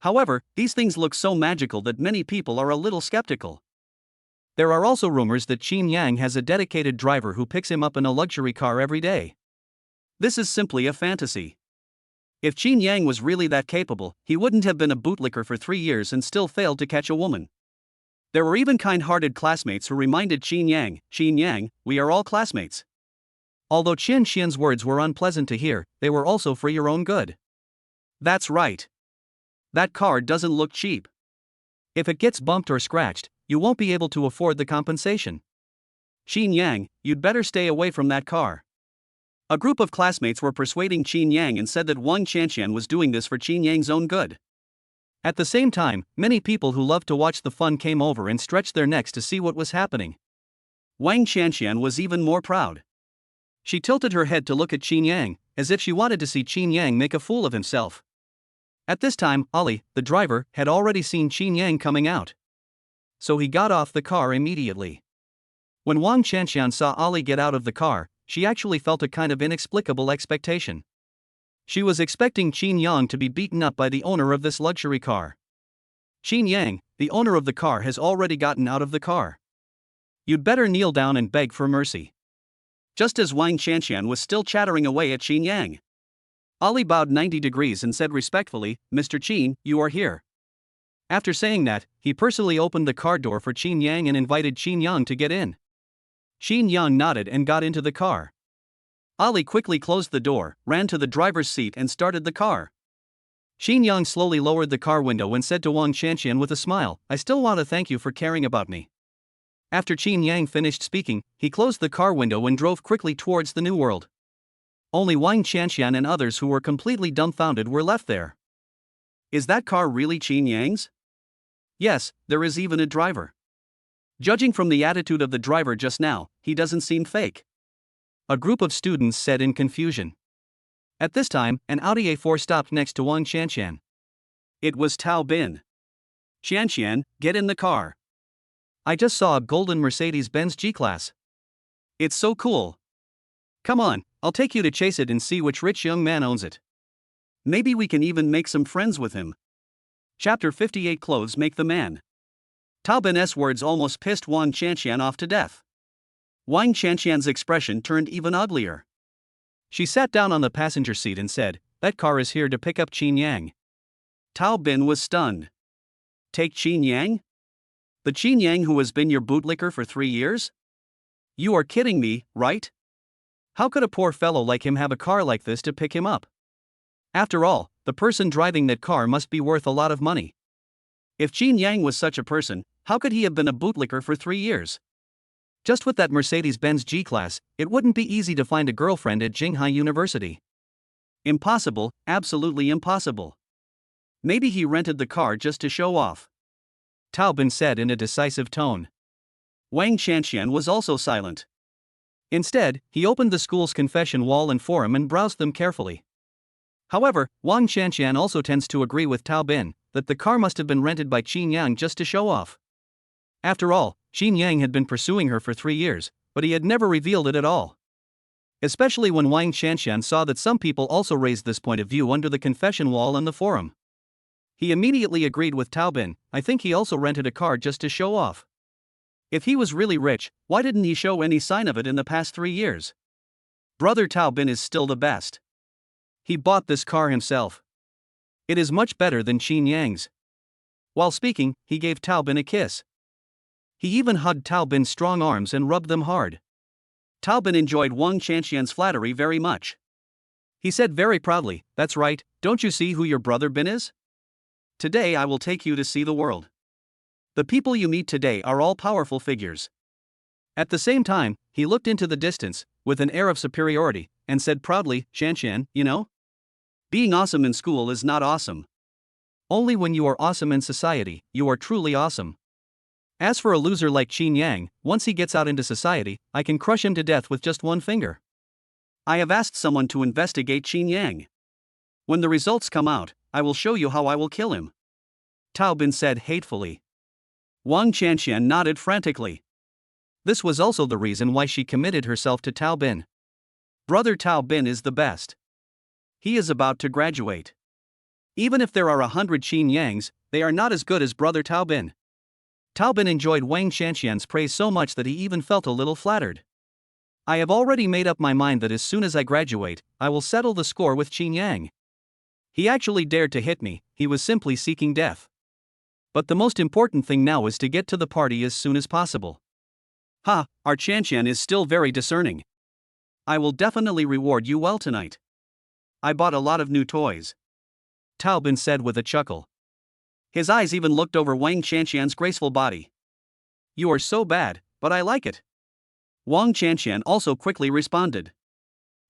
However, these things look so magical that many people are a little skeptical. There are also rumors that Chinyang has a dedicated driver who picks him up in a luxury car every day. This is simply a fantasy. If Chinyang was really that capable, he wouldn't have been a bootlicker for 3 years and still failed to catch a woman. There were even kind-hearted classmates who reminded Chinyang, "Chinyang, we are all classmates." Although Qian Xian's words were unpleasant to hear, they were also for your own good. That's right. That car doesn't look cheap. If it gets bumped or scratched, you won't be able to afford the compensation. Chinyang, you'd better stay away from that car. A group of classmates were persuading Chinyang and said that Wang Qianqian was doing this for Chinyang's own good. At the same time, many people who loved to watch the fun came over and stretched their necks to see what was happening. Wang Qianqian was even more proud. She tilted her head to look at Chinyang, as if she wanted to see Chinyang make a fool of himself. At this time, Ali, the driver, had already seen Chinyang coming out. So he got off the car immediately. When Wang Qianqian saw Ali get out of the car, she actually felt a kind of inexplicable expectation. She was expecting Chinyang to be beaten up by the owner of this luxury car. "Chinyang, the owner of the car has already gotten out of the car. You'd better kneel down and beg for mercy." just as Wang Qianqian was still chattering away at Chinyang. Ali bowed 90 degrees and said respectfully, "Mr. Qin, you are here." After saying that, he personally opened the car door for Chinyang and invited Chinyang to get in. Chinyang nodded and got into the car. Ali quickly closed the door, ran to the driver's seat and started the car. Chinyang slowly lowered the car window and said to Wang Qianqian with a smile, "I still want to thank you for caring about me." After Chinyang finished speaking, he closed the car window and drove quickly towards the new world. Only Wang Qianqian and others who were completely dumbfounded were left there. Is that car really Chinyang's? Yes, there is even a driver. Judging from the attitude of the driver just now, he doesn't seem fake. A group of students said in confusion. At this time, an Audi A4 stopped next to Wang Qianqian. It was Tao Bin. "Qianqian, get in the car. I just saw a golden Mercedes-Benz G-Class. It's so cool. Come on, I'll take you to chase it and see which rich young man owns it. Maybe we can even make some friends with him." Chapter 58 Clothes Make the Man. Tao Bin's words almost pissed Wang Qianqian off to death. Wang Qianqian's expression turned even uglier. She sat down on the passenger seat and said, "That car is here to pick up Chinyang." Tao Bin was stunned. "Take Chinyang? The Chinyang who has been your bootlicker for 3 years? You are kidding me, right? How could a poor fellow like him have a car like this to pick him up? After all, the person driving that car must be worth a lot of money. If Chinyang was such a person, how could he have been a bootlicker for 3 years? Just with that Mercedes-Benz G-Class, it wouldn't be easy to find a girlfriend at Jinghai University. Impossible, absolutely impossible. Maybe he rented the car just to show off." Tao Bin said in a decisive tone. Wang Qianqian was also silent. Instead, he opened the school's confession wall and forum and browsed them carefully. However, Wang Qianqian also tends to agree with Tao Bin that the car must have been rented by Chinyang just to show off. After all, Chinyang had been pursuing her for 3 years, but he had never revealed it at all. Especially when Wang Qianqian saw that some people also raised this point of view under the confession wall and the forum. He immediately agreed with Tao Bin. "I think he also rented a car just to show off. If he was really rich, why didn't he show any sign of it in the past 3 years? Brother Tao Bin is still the best. He bought this car himself. It is much better than Chinyang's." While speaking, he gave Tao Bin a kiss. He even hugged Tao Bin's strong arms and rubbed them hard. Tao Bin enjoyed Wang Qianqian's flattery very much. He said very proudly, "That's right, don't you see who your brother Bin is? Today I will take you to see the world. The people you meet today are all powerful figures." At the same time, he looked into the distance, with an air of superiority, and said proudly, "Qianqian, you know? Being awesome in school is not awesome. Only when you are awesome in society, you are truly awesome. As for a loser like Chinyang, once he gets out into society, I can crush him to death with just one finger. I have asked someone to investigate Chinyang. When the results come out, I will show you how I will kill him." Tao Bin said hatefully. Wang Qianqian nodded frantically. This was also the reason why she committed herself to Tao Bin. Brother Tao Bin is the best. He is about to graduate. Even if there are 100 Chinyangs, they are not as good as brother Tao Bin. Tao Bin enjoyed Wang Qianqian's praise so much that he even felt a little flattered. "I have already made up my mind that as soon as I graduate, I will settle the score with Chinyang. He actually dared to hit me, he was simply seeking death. But the most important thing now is to get to the party as soon as possible. Ha, our Qianqian is still very discerning. I will definitely reward you well tonight. I bought a lot of new toys," Tao Bin said with a chuckle. His eyes even looked over Wang Qianqian's graceful body. "You are so bad, but I like it." Wang Qianqian also quickly responded.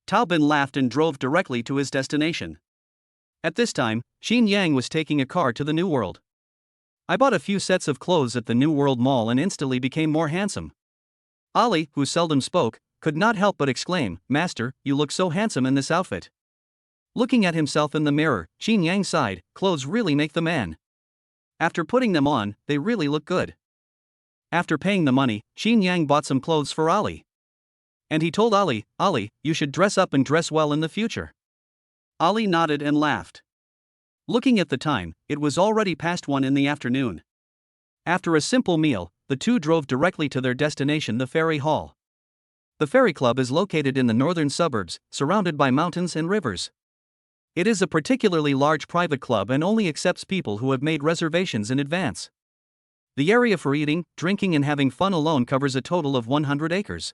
Tao Bin laughed and drove directly to his destination. At this time, Chinyang was taking a car to the New World. "I bought a few sets of clothes at the New World Mall and instantly became more handsome." Ali, who seldom spoke, could not help but exclaim, "Master, you look so handsome in this outfit." Looking at himself in the mirror, Chinyang sighed, "Clothes really make the man. After putting them on, they really look good." After paying the money, Chinyang bought some clothes for Ali. And he told Ali, "Ali, you should dress up and dress well in the future." Ali nodded and laughed. Looking at the time, it was already past 1 in the afternoon. After a simple meal, the two drove directly to their destination, the ferry hall. The ferry club is located in the northern suburbs, surrounded by mountains and rivers. It is a particularly large private club and only accepts people who have made reservations in advance. The area for eating, drinking and having fun alone covers a total of 100 acres.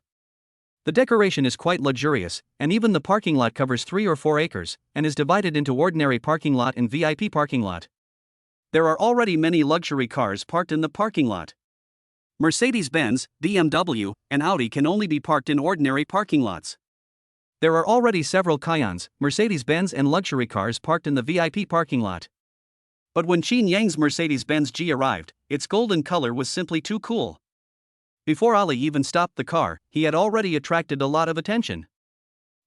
The decoration is quite luxurious, and even the parking lot covers 3 or 4 acres, and is divided into ordinary parking lot and VIP parking lot. There are already many luxury cars parked in the parking lot. Mercedes-Benz, BMW, and Audi can only be parked in ordinary parking lots. There are already several Cayens, Mercedes-Benz and luxury cars parked in the VIP parking lot. But when Chinyang's Mercedes-Benz G arrived, its golden color was simply too cool. Before Ali even stopped the car, he had already attracted a lot of attention.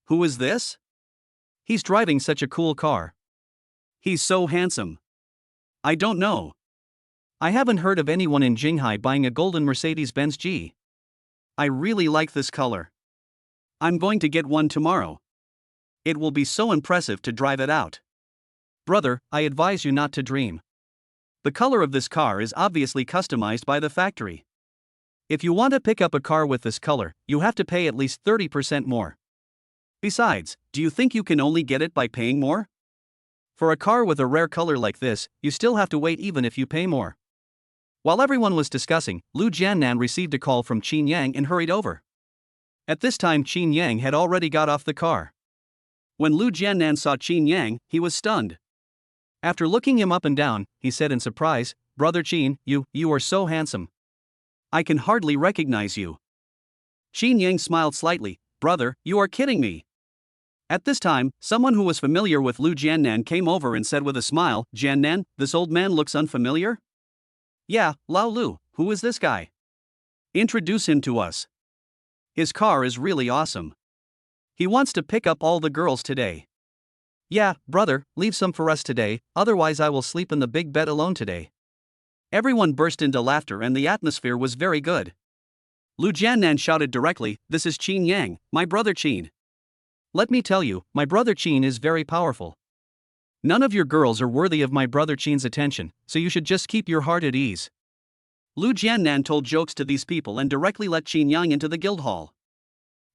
Who is this? He's driving such a cool car. He's so handsome. I don't know. I haven't heard of anyone in Jinghai buying a golden Mercedes-Benz G. I really like this color. I'm going to get one tomorrow. It will be so impressive to drive it out. Brother, I advise you not to dream. The color of this car is obviously customized by the factory. If you want to pick up a car with this color, you have to pay at least 30% more. Besides, do you think you can only get it by paying more? For a car with a rare color like this, you still have to wait even if you pay more. While everyone was discussing, Lu Jiannan received a call from Chinyang and hurried over. At this time Chinyang had already got off the car. When Lu Jiannan saw Chinyang, he was stunned. After looking him up and down, he said in surprise, "Brother Chin, you are so handsome. I can hardly recognize you." Chinyang smiled slightly. "Brother, you are kidding me." At this time, someone who was familiar with Lu Jiannan came over and said with a smile, "Jiannan, this old man looks unfamiliar?" "Yeah, Lao Lu, who is this guy? Introduce him to us. His car is really awesome. He wants to pick up all the girls today." "Yeah, brother, leave some for us today, otherwise I will sleep in the big bed alone today." Everyone burst into laughter and the atmosphere was very good. Lu Jiannan shouted directly, "This is Chinyang, my brother Chin. Let me tell you, my brother Chin is very powerful. None of your girls are worthy of my brother Chin's attention, so you should just keep your heart at ease." Lu Jiannan told jokes to these people and directly let Chinyang into the guild hall.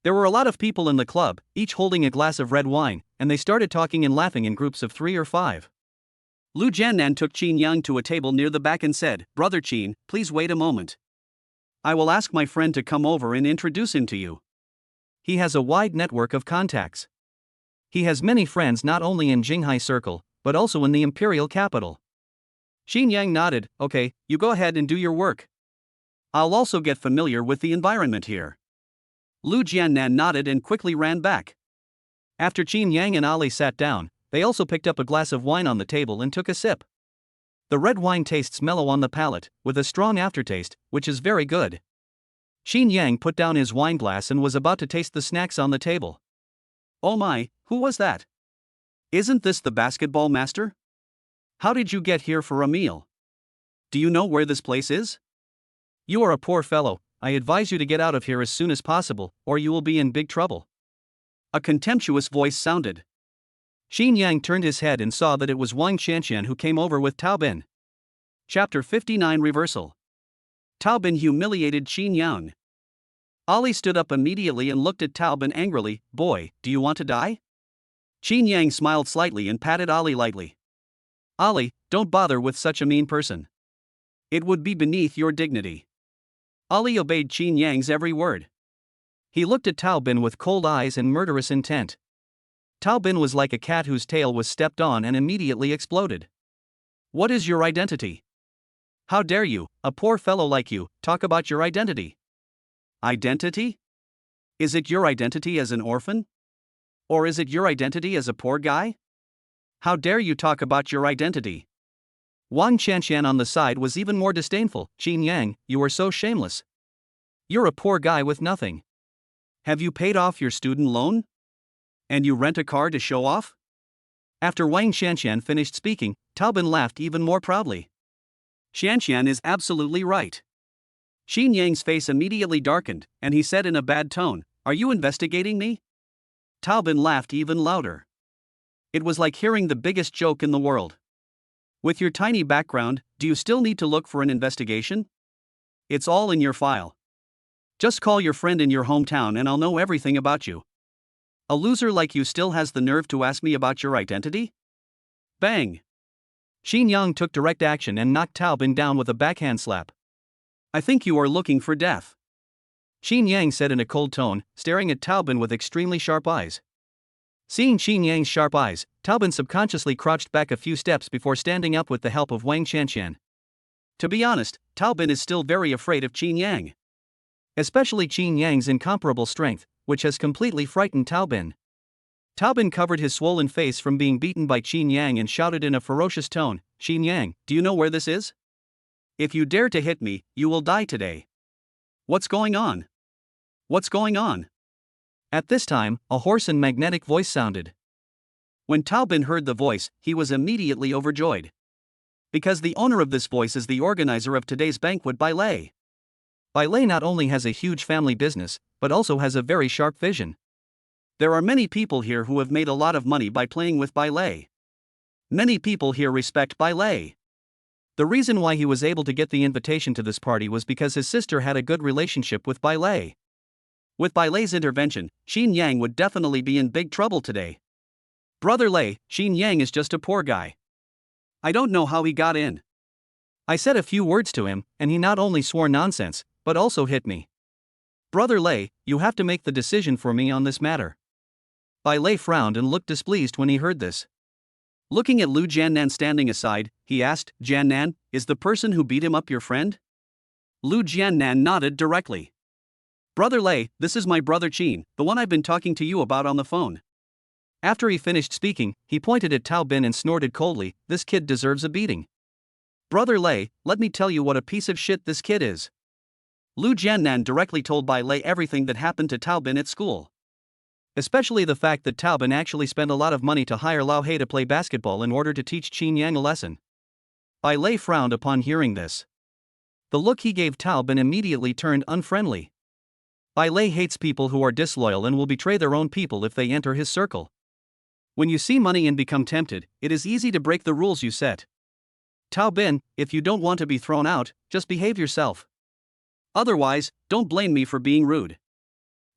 There were a lot of people in the club, each holding a glass of red wine, and they started talking and laughing in groups of 3 or 5. Lu Jiannan took Chinyang to a table near the back and said, "Brother Chin, please wait a moment. I will ask my friend to come over and introduce him to you. He has a wide network of contacts. He has many friends not only in Jinghai Circle, but also in the imperial capital." Chinyang nodded, "Okay, you go ahead and do your work. I'll also get familiar with the environment here." Lu Jiannan nodded and quickly ran back. After Chinyang and Ali sat down, they also picked up a glass of wine on the table and took a sip. The red wine tastes mellow on the palate, with a strong aftertaste, which is very good. Chinyang put down his wine glass and was about to taste the snacks on the table. "Oh my, who was that? Isn't this the basketball master? How did you get here for a meal? Do you know where this place is? You are a poor fellow, I advise you to get out of here as soon as possible, or you will be in big trouble." A contemptuous voice sounded. Chinyang turned his head and saw that it was Wang Qianqian who came over with Taobin. Chapter 59 Reversal. Taobin humiliated Chinyang. Ali stood up immediately and looked at Taobin angrily. "Boy, do you want to die?" Chinyang smiled slightly and patted Ali lightly. "Ali, don't bother with such a mean person. It would be beneath your dignity." Ali obeyed Chinyang's every word. He looked at Taobin with cold eyes and murderous intent. Taobin was like a cat whose tail was stepped on and immediately exploded. "What is your identity? How dare you, a poor fellow like you, talk about your identity?" "Identity? Is it your identity as an orphan? Or is it your identity as a poor guy? How dare you talk about your identity?" Wang Qianqian on the side was even more disdainful. "Chinyang, you are so shameless. You're a poor guy with nothing. Have you paid off your student loan? And you rent a car to show off?" After Wang Qianqian finished speaking, Taobin laughed even more proudly. "Qianqian is absolutely right." Chinyang's face immediately darkened, and he said in a bad tone, "Are you investigating me?" Taobin laughed even louder. It was like hearing the biggest joke in the world. "With your tiny background, do you still need to look for an investigation? It's all in your file. Just call your friend in your hometown and I'll know everything about you. A loser like you still has the nerve to ask me about your identity? Bang! Chinyang took direct action and knocked Tao Bin down with a backhand slap. I think you are looking for death. Chinyang said in a cold tone, staring at Tao Bin with extremely sharp eyes. Seeing Chinyang's sharp eyes, Tao Bin subconsciously crouched back a few steps before standing up with the help of Wang Qianqian. To be honest, Tao Bin is still very afraid of Chinyang. Especially Chinyang's incomparable strength, which has completely frightened Tao Bin. Tao Bin covered his swollen face from being beaten by Chinyang and shouted in a ferocious tone, Chinyang, do you know where this is? If you dare to hit me, you will die today. What's going on? What's going on? At this time, a hoarse and magnetic voice sounded. When Tao Bin heard the voice, he was immediately overjoyed. Because the owner of this voice is the organizer of today's banquet, Bai Lei. Bai Lei not only has a huge family business, but also has a very sharp vision. There are many people here who have made a lot of money by playing with Bai Lei. Many people here respect Bai Lei. The reason why he was able to get the invitation to this party was because his sister had a good relationship with Bai Lei. With Bai Lei's intervention, Chinyang would definitely be in big trouble today. Brother Lei, Chinyang is just a poor guy. I don't know how he got in. I said a few words to him, and he not only swore nonsense, but also hit me. Brother Lei, you have to make the decision for me on this matter. Bai Lei frowned and looked displeased when he heard this. Looking at Lu Jiannan standing aside, he asked, Jiannan, is the person who beat him up your friend? Lu Jiannan nodded directly. Brother Lei, this is my brother Qin, the one I've been talking to you about on the phone. After he finished speaking, he pointed at Tao Bin and snorted coldly, this kid deserves a beating. Brother Lei, let me tell you what a piece of shit this kid is. Lu Jiannan directly told Bai Lei everything that happened to Tao Bin at school. Especially the fact that Tao Bin actually spent a lot of money to hire Lao He to play basketball in order to teach Chinyang a lesson. Bai Lei frowned upon hearing this. The look he gave Tao Bin immediately turned unfriendly. Bai Lei hates people who are disloyal and will betray their own people if they enter his circle. When you see money and become tempted, it is easy to break the rules you set. Tao Bin, if you don't want to be thrown out, just behave yourself. Otherwise, don't blame me for being rude.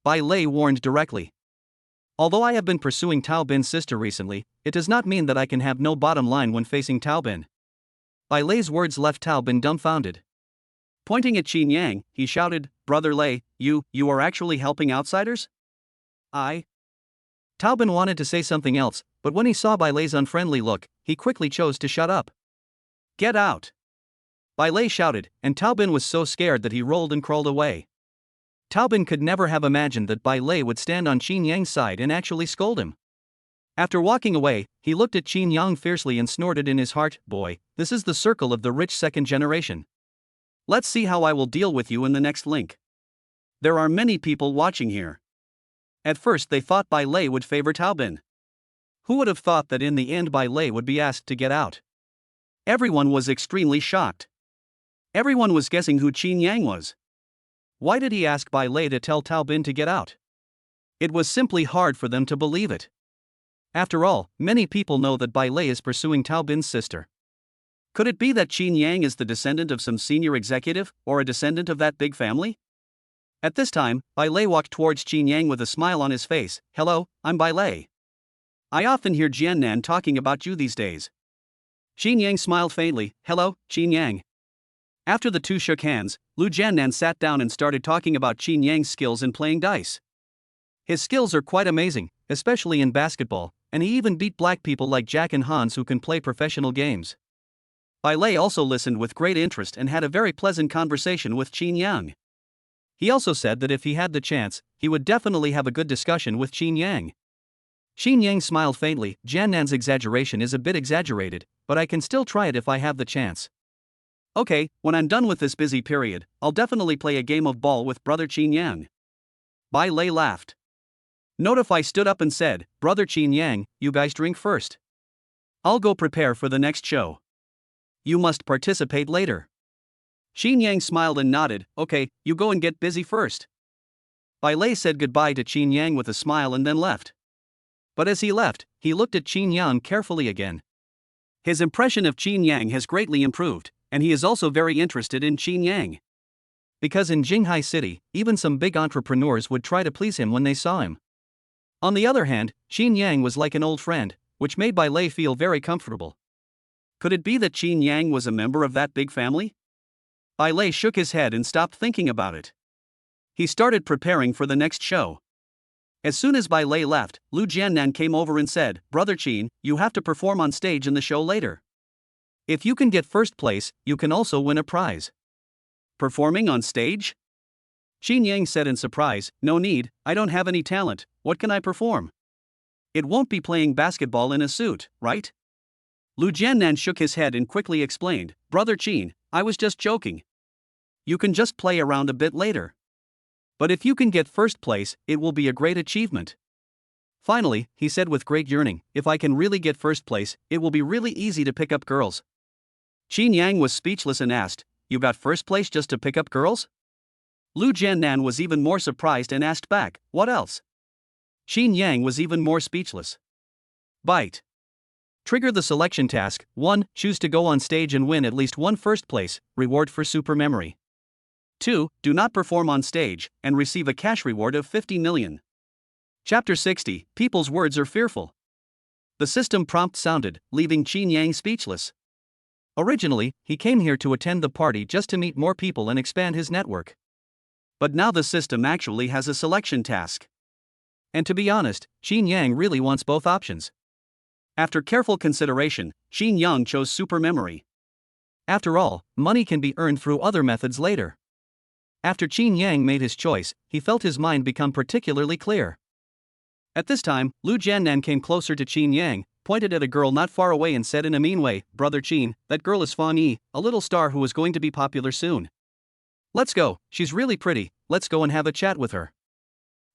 Bai Lei warned directly. Although I have been pursuing Tao Bin's sister recently, it does not mean that I can have no bottom line when facing Tao Bin. Bai Lei's words left Tao Bin dumbfounded. Pointing at Chinyang, he shouted, Brother Lei, you are actually helping outsiders? Tao Bin wanted to say something else, but when he saw Bai Lei's unfriendly look, he quickly chose to shut up. Get out! Bai Lei shouted, and Tao Bin was so scared that he rolled and crawled away. Tao Bin could never have imagined that Bai Lei would stand on Chinyang's side and actually scold him. After walking away, he looked at Chinyang fiercely and snorted in his heart, boy, this is the circle of the rich second generation. Let's see how I will deal with you in the next link. There are many people watching here. At first they thought Bai Lei would favor Tao Bin. Who would have thought that in the end Bai Lei would be asked to get out? Everyone was extremely shocked. Everyone was guessing who Chinyang was. Why did he ask Bai Lei to tell Tao Bin to get out? It was simply hard for them to believe it. After all, many people know that Bai Lei is pursuing Tao Bin's sister. Could it be that Chinyang is the descendant of some senior executive, or a descendant of that big family? At this time, Bai Lei walked towards Chinyang with a smile on his face. Hello, I'm Bai Lei. I often hear Jiannan talking about you these days. Chinyang smiled faintly. Hello, Chinyang. After the two shook hands, Lu Jiannan sat down and started talking about Chinyang's skills in playing dice. His skills are quite amazing, especially in basketball, and he even beat black people like Jack and Hans who can play professional games. Bai Lei also listened with great interest and had a very pleasant conversation with Chinyang. He also said that if he had the chance, he would definitely have a good discussion with Chinyang. Chinyang smiled faintly. Jiannan's exaggeration is a bit exaggerated, but I can still try it if I have the chance. Okay, when I'm done with this busy period, I'll definitely play a game of ball with Brother Chinyang. Bai Lei laughed. Notify stood up and said, Brother Chinyang, you guys drink first. I'll go prepare for the next show. You must participate later. Chinyang smiled and nodded. Okay, you go and get busy first. Bai Lei said goodbye to Chinyang with a smile and then left. But as he left, he looked at Chinyang carefully again. His impression of Chinyang has greatly improved, and he is also very interested in Chinyang. Because in Jinghai City, even some big entrepreneurs would try to please him when they saw him. On the other hand, Chinyang was like an old friend, which made Bai Lei feel very comfortable. Could it be that Chinyang was a member of that big family? Bai Lei shook his head and stopped thinking about it. He started preparing for the next show. As soon as Bai Lei left, Lu Jiannan came over and said, "Brother Qin, you have to perform on stage in the show later. If you can get first place, you can also win a prize." Performing on stage? Chinyang said in surprise, "No need, I don't have any talent, what can I perform? It won't be playing basketball in a suit, right?" Lu Jiannan shook his head and quickly explained, "Brother Qin, I was just joking. You can just play around a bit later. But if you can get first place, it will be a great achievement." Finally, he said with great yearning, "If I can really get first place, it will be really easy to pick up girls." Chinyang was speechless and asked, "You got first place just to pick up girls?" Lu Jiannan was even more surprised and asked back, "What else?" Chinyang was even more speechless. Bite. Trigger the selection task. 1. Choose to go on stage and win at least one first place, reward for super memory. 2. Do not perform on stage, and receive a cash reward of 50 million. Chapter 60, People's words are fearful. The system prompt sounded, leaving Chinyang speechless. Originally, he came here to attend the party just to meet more people and expand his network. But now the system actually has a selection task. And to be honest, Chinyang really wants both options. After careful consideration, Chinyang chose super memory. After all, money can be earned through other methods later. After Chinyang made his choice, he felt his mind become particularly clear. At this time, Lu Jiannan came closer to Chinyang, pointed at a girl not far away and said in a mean way, "Brother Qin, that girl is Fan Yi, a little star who is going to be popular soon. Let's go, she's really pretty, let's go and have a chat with her."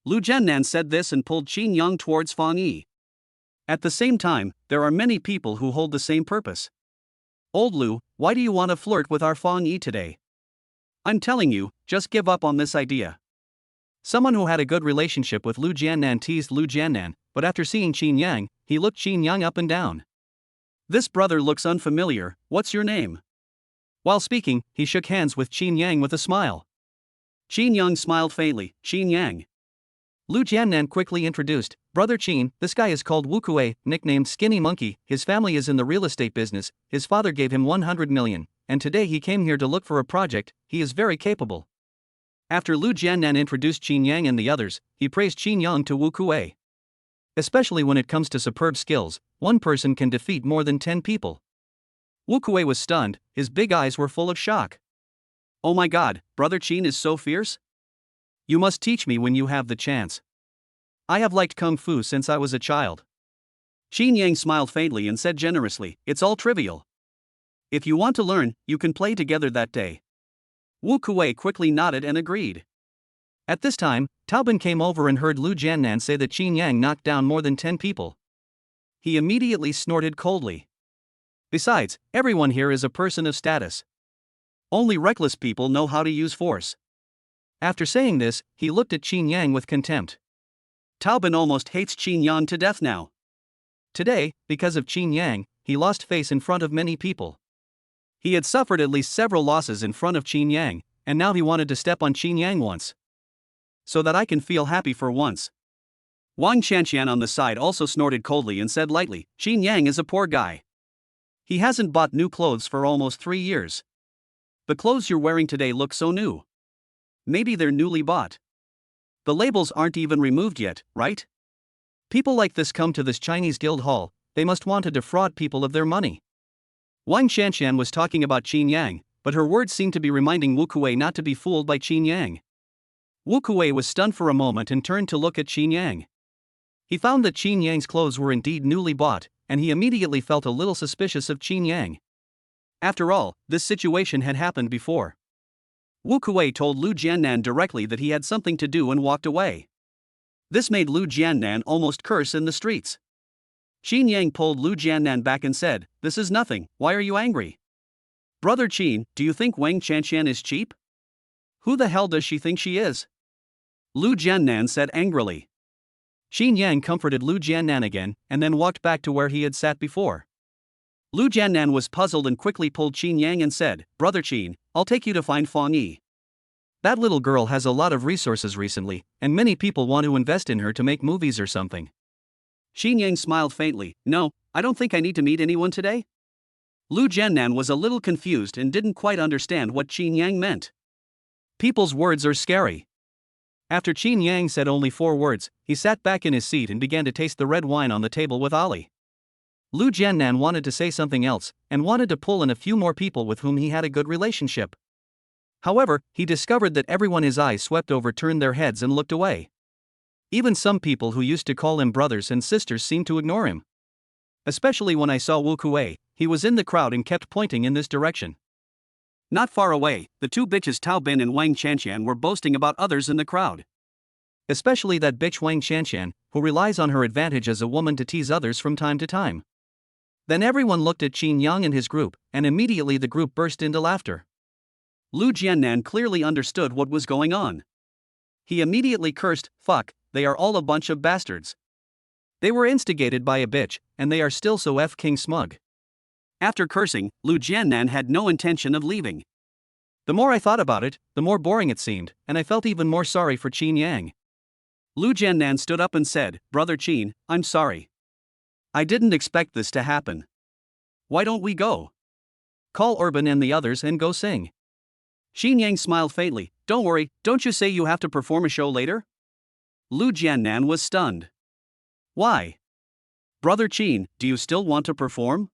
Lu Jiannan said this and pulled Chinyang towards Fan Yi. At the same time, there are many people who hold the same purpose. "Old Lu, why do you want to flirt with our Fan Yi today? I'm telling you, just give up on this idea." Someone who had a good relationship with Lu Jiannan teased Lu Jiannan, but after seeing Chinyang, he looked Chinyang up and down. "This brother looks unfamiliar, what's your name?" While speaking, he shook hands with Chinyang with a smile. Chinyang smiled faintly, "Chinyang." Lu Jiannan quickly introduced, "Brother Qin, this guy is called Wu Kuei, nicknamed Skinny Monkey, his family is in the real estate business, his father gave him 100 million, and today he came here to look for a project, he is very capable." After Lu Jiannan introduced Chinyang and the others, he praised Chinyang to Wu Kuei. Especially when it comes to superb skills, one person can defeat more than 10 people. Wu Kuei was stunned, his big eyes were full of shock. "Oh my god, Brother Qin is so fierce? You must teach me when you have the chance. I have liked Kung Fu since I was a child." Chinyang smiled faintly and said generously, "It's all trivial. If you want to learn, you can play together that day." Wu Kuei quickly nodded and agreed. At this time, Taobin came over and heard Lu Jiannan say that Chinyang knocked down more than 10 people. He immediately snorted coldly. Besides, everyone here is a person of status. Only reckless people know how to use force. After saying this, he looked at Chinyang with contempt. Taobin almost hates Chinyang to death now. Today, because of Chinyang, he lost face in front of many people. He had suffered at least several losses in front of Chinyang, and now he wanted to step on Chinyang once. So that I can feel happy for once. Wang Chanqian on the side also snorted coldly and said lightly, "Chinyang is a poor guy. He hasn't bought new clothes for almost 3 years. The clothes you're wearing today look so new. Maybe they're newly bought. The labels aren't even removed yet, right? People like this come to this Chinese guild hall, they must want to defraud people of their money." Wang Shanshan was talking about Chinyang, but her words seemed to be reminding Wu Kuei not to be fooled by Chinyang. Wu Kuei was stunned for a moment and turned to look at Chinyang. He found that Chinyang's clothes were indeed newly bought, and he immediately felt a little suspicious of Chinyang. After all, this situation had happened before. Wu Kuei told Lu Jiannan directly that he had something to do and walked away. This made Lu Jiannan almost curse in the streets. Chinyang pulled Lu Jiannan back and said, "This is nothing, why are you angry? Brother Qin, do you think Wang Chanqian is cheap? Who the hell does she think she is?" Lu Jiannan said angrily. Chinyang comforted Lu Jiannan again, and then walked back to where he had sat before. Lu Jiannan was puzzled and quickly pulled Chinyang and said, "Brother Qin, I'll take you to find Fan Yi." That little girl has a lot of resources recently, and many people want to invest in her to make movies or something. Chinyang smiled faintly. No, I don't think I need to meet anyone today. Lu Jiannan was a little confused and didn't quite understand what Chinyang meant. People's words are scary. After Chinyang said only 4 words, he sat back in his seat and began to taste the red wine on the table with Ali. Lu Jiannan wanted to say something else, and wanted to pull in a few more people with whom he had a good relationship. However, he discovered that everyone his eyes swept over turned their heads and looked away. Even some people who used to call him brothers and sisters seemed to ignore him. Especially when I saw Wu Kuei, he was in the crowd and kept pointing in this direction. Not far away, the 2 bitches Tao Bin and Wang Chanshan were boasting about others in the crowd. Especially that bitch Wang Chanshan, who relies on her advantage as a woman to tease others from time to time. Then everyone looked at Chinyang and his group, and immediately the group burst into laughter. Lu Jiannan clearly understood what was going on. He immediately cursed, "Fuck, they are all a bunch of bastards. They were instigated by a bitch, and they are still so f***ing smug." After cursing, Lu Jiannan had no intention of leaving. The more I thought about it, the more boring it seemed, and I felt even more sorry for Chinyang. Lu Jiannan stood up and said, "Brother Chin, I'm sorry. I didn't expect this to happen. Why don't we go? Call Urban and the others and go sing." Chinyang smiled faintly. "Don't worry, don't you say you have to perform a show later?" Lu Jiannan was stunned. "Why? Brother Chin, do you still want to perform?"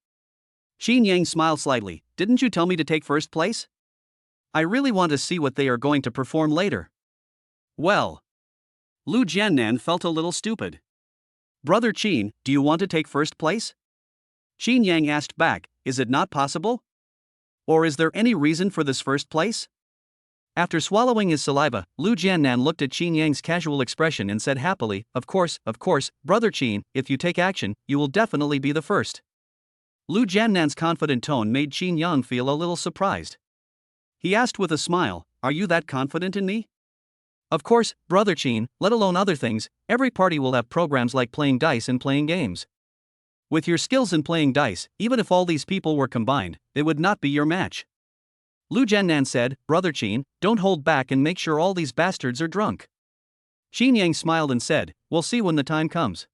Chinyang smiled slightly. "Didn't you tell me to take first place? I really want to see what they are going to perform later." Well. Lu Jiannan felt a little stupid. "Brother Chin, do you want to take first place?" Chinyang asked back, "Is it not possible? Or is there any reason for this first place?" After swallowing his saliva, Lu Jiannan looked at Chinyang's casual expression and said happily, of course, Brother Chin, if you take action, you will definitely be the first." Lu Jiannan's confident tone made Chinyang feel a little surprised. He asked with a smile, "Are you that confident in me?" "Of course, Brother Chin, let alone other things, every party will have programs like playing dice and playing games. With your skills in playing dice, even if all these people were combined, it would not be your match." Lu Jiannan said, "Brother Chin, don't hold back and make sure all these bastards are drunk." Chinyang smiled and said, "We'll see when the time comes."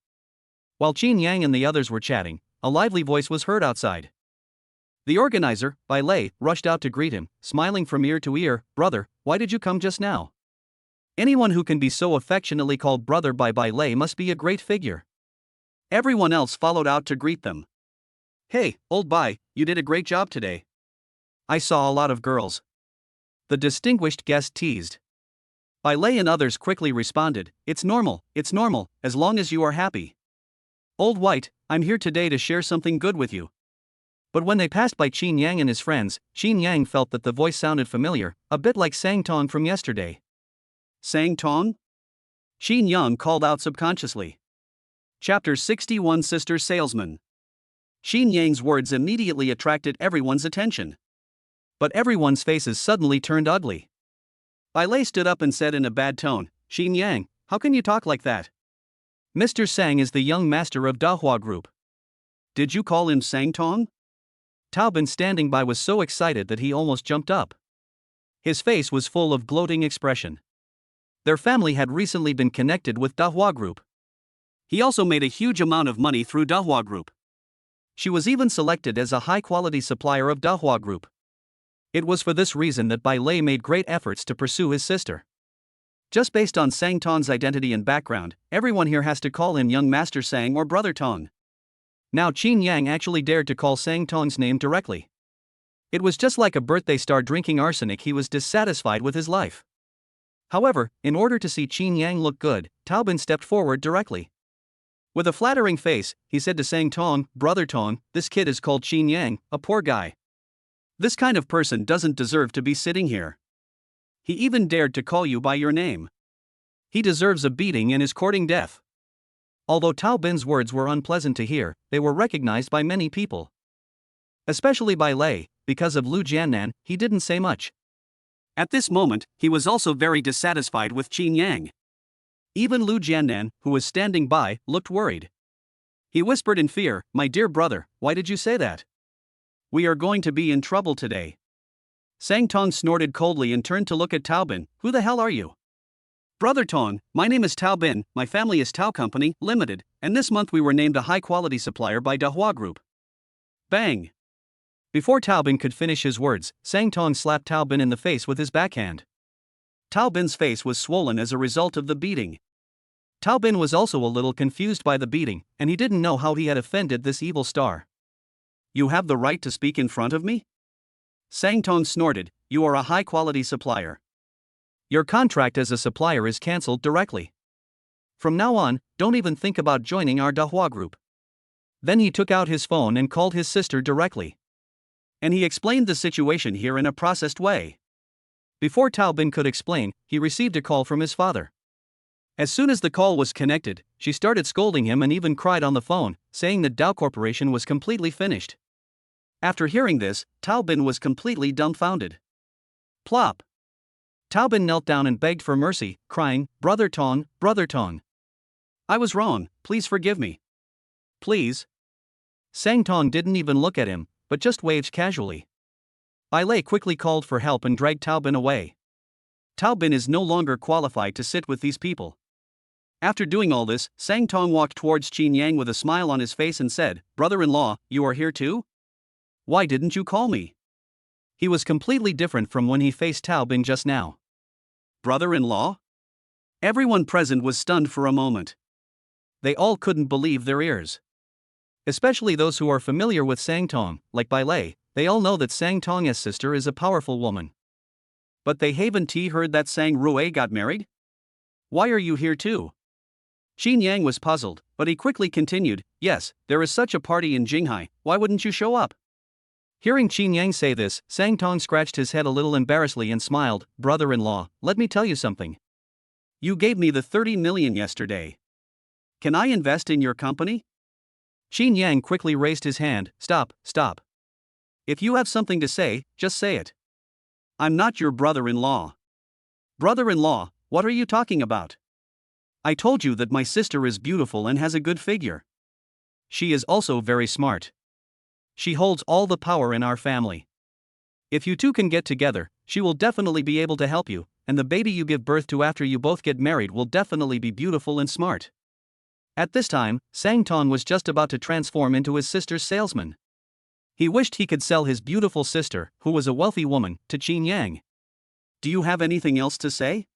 While Chinyang and the others were chatting, a lively voice was heard outside. The organizer, Bai Lei, rushed out to greet him, smiling from ear to ear. "Brother, why did you come just now?" Anyone who can be so affectionately called brother by Bai Lei must be a great figure. Everyone else followed out to greet them. "Hey, old Bai, you did a great job today. I saw a lot of girls." The distinguished guest teased. Bai Lei and others quickly responded, it's normal, as long as you are happy. "Old White, I'm here today to share something good with you." But when they passed by Chinyang and his friends, Chinyang felt that the voice sounded familiar, a bit like Sang Tong from yesterday. "Sang Tong?" Chinyang called out subconsciously. Chapter 61 Sister Salesman. Chinyang's words immediately attracted everyone's attention. But everyone's faces suddenly turned ugly. Bai Lei stood up and said in a bad tone, "Chinyang, how can you talk like that? Mr. Sang is the young master of Dahua Group. Did you call him Sang Tong?" Tao Bin standing by was so excited that he almost jumped up. His face was full of gloating expression. Their family had recently been connected with Dahua Group. He also made a huge amount of money through Dahua Group. She was even selected as a high-quality supplier of Dahua Group. It was for this reason that Bai Lei made great efforts to pursue his sister. Just based on Sang Tong's identity and background, everyone here has to call him Young Master Sang or Brother Tong. Now Chinyang actually dared to call Sang Tong's name directly. It was just like a birthday star drinking arsenic. He was dissatisfied with his life. However, in order to see Chinyang look good, Tao Bin stepped forward directly. With a flattering face, he said to Sang Tong, "Brother Tong, this kid is called Chinyang, a poor guy. This kind of person doesn't deserve to be sitting here. He even dared to call you by your name. He deserves a beating and is courting death." Although Tao Bin's words were unpleasant to hear, they were recognized by many people. Especially Bai Lei, because of Lu Jiannan, he didn't say much. At this moment, he was also very dissatisfied with Chinyang. Even Lu Jiannan, who was standing by, looked worried. He whispered in fear, "My dear brother, why did you say that? We are going to be in trouble today." Sang Tong snorted coldly and turned to look at Tao Bin. Who the hell are you? Brother Tong, my name is Tao Bin, my family is Tao Company, Limited, and this month we were named a high-quality supplier by Dahua Group. Bang! Before Tao Bin could finish his words, Sang Tong slapped Tao Bin in the face with his backhand. Tao Bin's face was swollen as a result of the beating. Tao Bin was also a little confused by the beating, and he didn't know how he had offended this evil star. You have the right to speak in front of me? Sang Tong snorted, you are a high-quality supplier. Your contract as a supplier is cancelled directly. From now on, don't even think about joining our Dahua Group. Then he took out his phone and called his sister directly. And he explained the situation here in a processed way. Before Tao Bin could explain, he received a call from his father. As soon as the call was connected, she started scolding him and even cried on the phone, saying that Dow Corporation was completely finished. After hearing this, Tao Bin was completely dumbfounded. Plop! Tao Bin knelt down and begged for mercy, crying, Brother Tong, Brother Tong. I was wrong, please forgive me. Please. Sang Tong didn't even look at him, but just waved casually. Bai Lei quickly called for help and dragged Tao Bin away. Tao Bin is no longer qualified to sit with these people. After doing all this, Sang Tong walked towards Chinyang with a smile on his face and said, Brother-in-law, you are here too? Why didn't you call me? He was completely different from when he faced Tao Bin just now. Brother-in-law? Everyone present was stunned for a moment. They all couldn't believe their ears. Especially those who are familiar with Sang Tong, like Bai Lei, they all know that Sang Tong's sister is a powerful woman. But they haven't heard that Sang Rue got married? Why are you here too? Chinyang was puzzled, but he quickly continued, yes, there is such a party in Jinghai, why wouldn't you show up? Hearing Chinyang say this, Sang Tong scratched his head a little embarrassedly and smiled, Brother-in-law, let me tell you something. You gave me the 30 million yesterday. Can I invest in your company? Chinyang quickly raised his hand, stop. If you have something to say, just say it. I'm not your brother-in-law. Brother-in-law, what are you talking about? I told you that my sister is beautiful and has a good figure. She is also very smart. She holds all the power in our family. If you two can get together, she will definitely be able to help you, and the baby you give birth to after you both get married will definitely be beautiful and smart. At this time, Sang Tong was just about to transform into his sister's salesman. He wished he could sell his beautiful sister, who was a wealthy woman, to Chinyang. Do you have anything else to say?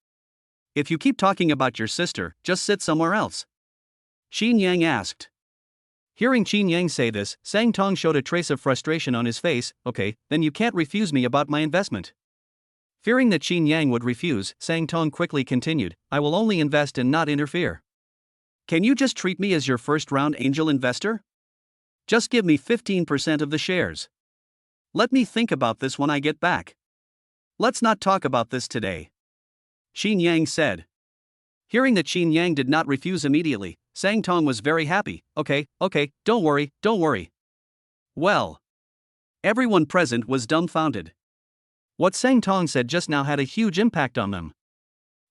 If you keep talking about your sister, just sit somewhere else. Chinyang asked. Hearing Chinyang say this, Sang Tong showed a trace of frustration on his face. Okay, then you can't refuse me about my investment. Fearing that Chinyang would refuse, Sang Tong quickly continued, I will only invest and not interfere. Can you just treat me as your first-round angel investor? Just give me 15% of the shares. Let me think about this when I get back. Let's not talk about this today. Chinyang said. Hearing that Chinyang did not refuse immediately, Sang Tong was very happy. Okay, don't worry. Well. Everyone present was dumbfounded. What Sang Tong said just now had a huge impact on them.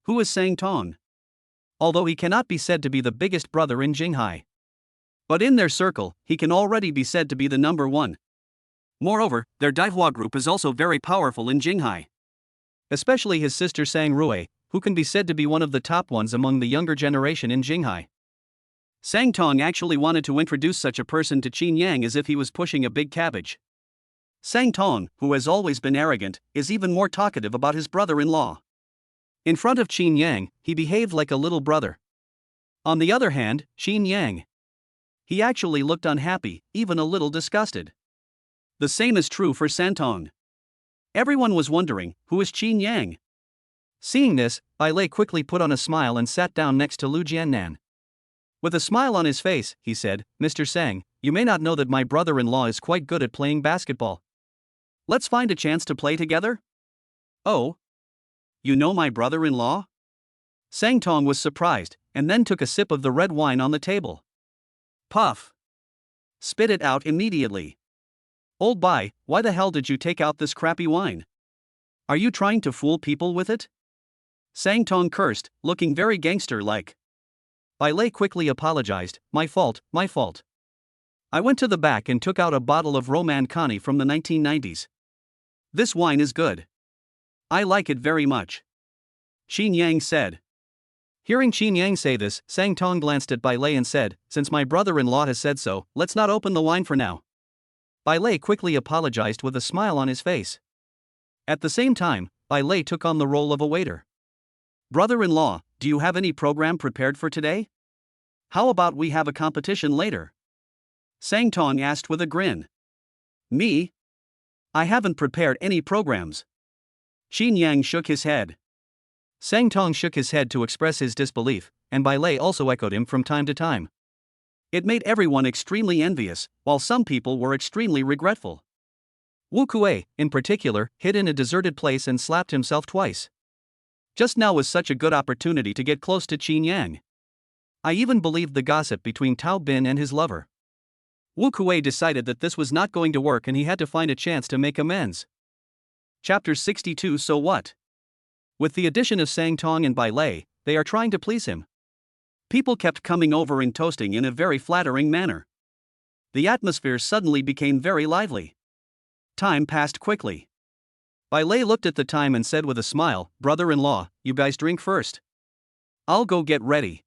Who is Sang Tong? Although he cannot be said to be the biggest brother in Jinghai. But in their circle, he can already be said to be the number one. Moreover, their Daihua group is also very powerful in Jinghai. Especially his sister Sang Rue, who can be said to be one of the top ones among the younger generation in Jinghai. Sang Tong actually wanted to introduce such a person to Chinyang as if he was pushing a big cabbage. Sang Tong, who has always been arrogant, is even more talkative about his brother-in-law. In front of Chinyang, he behaved like a little brother. On the other hand, Chinyang. He actually looked unhappy, even a little disgusted. The same is true for Santong. Everyone was wondering, who is Chinyang? Seeing this, Bai Lei quickly put on a smile and sat down next to Lu Jiannan. With a smile on his face, he said, Mr. Sang, you may not know that my brother-in-law is quite good at playing basketball. Let's find a chance to play together? Oh? You know my brother-in-law? Sang Tong was surprised, and then took a sip of the red wine on the table. Puff. Spit it out immediately. Old Bai, why the hell did you take out this crappy wine? Are you trying to fool people with it? Sang Tong cursed, looking very gangster-like. Bai Lei quickly apologized, my fault. I went to the back and took out a bottle of Roman Connie from the 1990s. This wine is good. I like it very much. Chinyang said. Hearing Chinyang say this, Sang Tong glanced at Bai Lei and said, since my brother-in-law has said so, let's not open the wine for now. Bai Lei quickly apologized with a smile on his face. At the same time, Bai Lei took on the role of a waiter. Brother-in-law, do you have any program prepared for today? How about we have a competition later? Sang Tong asked with a grin. Me? I haven't prepared any programs. Chinyang shook his head. Sang Tong shook his head to express his disbelief, and Bai Lei also echoed him from time to time. It made everyone extremely envious, while some people were extremely regretful. Wu Kuei, in particular, hid in a deserted place and slapped himself twice. Just now was such a good opportunity to get close to Chinyang. I even believed the gossip between Tao Bin and his lover. Wu Kuei decided that this was not going to work and he had to find a chance to make amends. Chapter 62. So what? With the addition of Sang Tong and Bai Lei, they are trying to please him. People kept coming over and toasting in a very flattering manner. The atmosphere suddenly became very lively. Time passed quickly. Bai Lei looked at the time and said with a smile, brother-in-law, you guys drink first. I'll go get ready.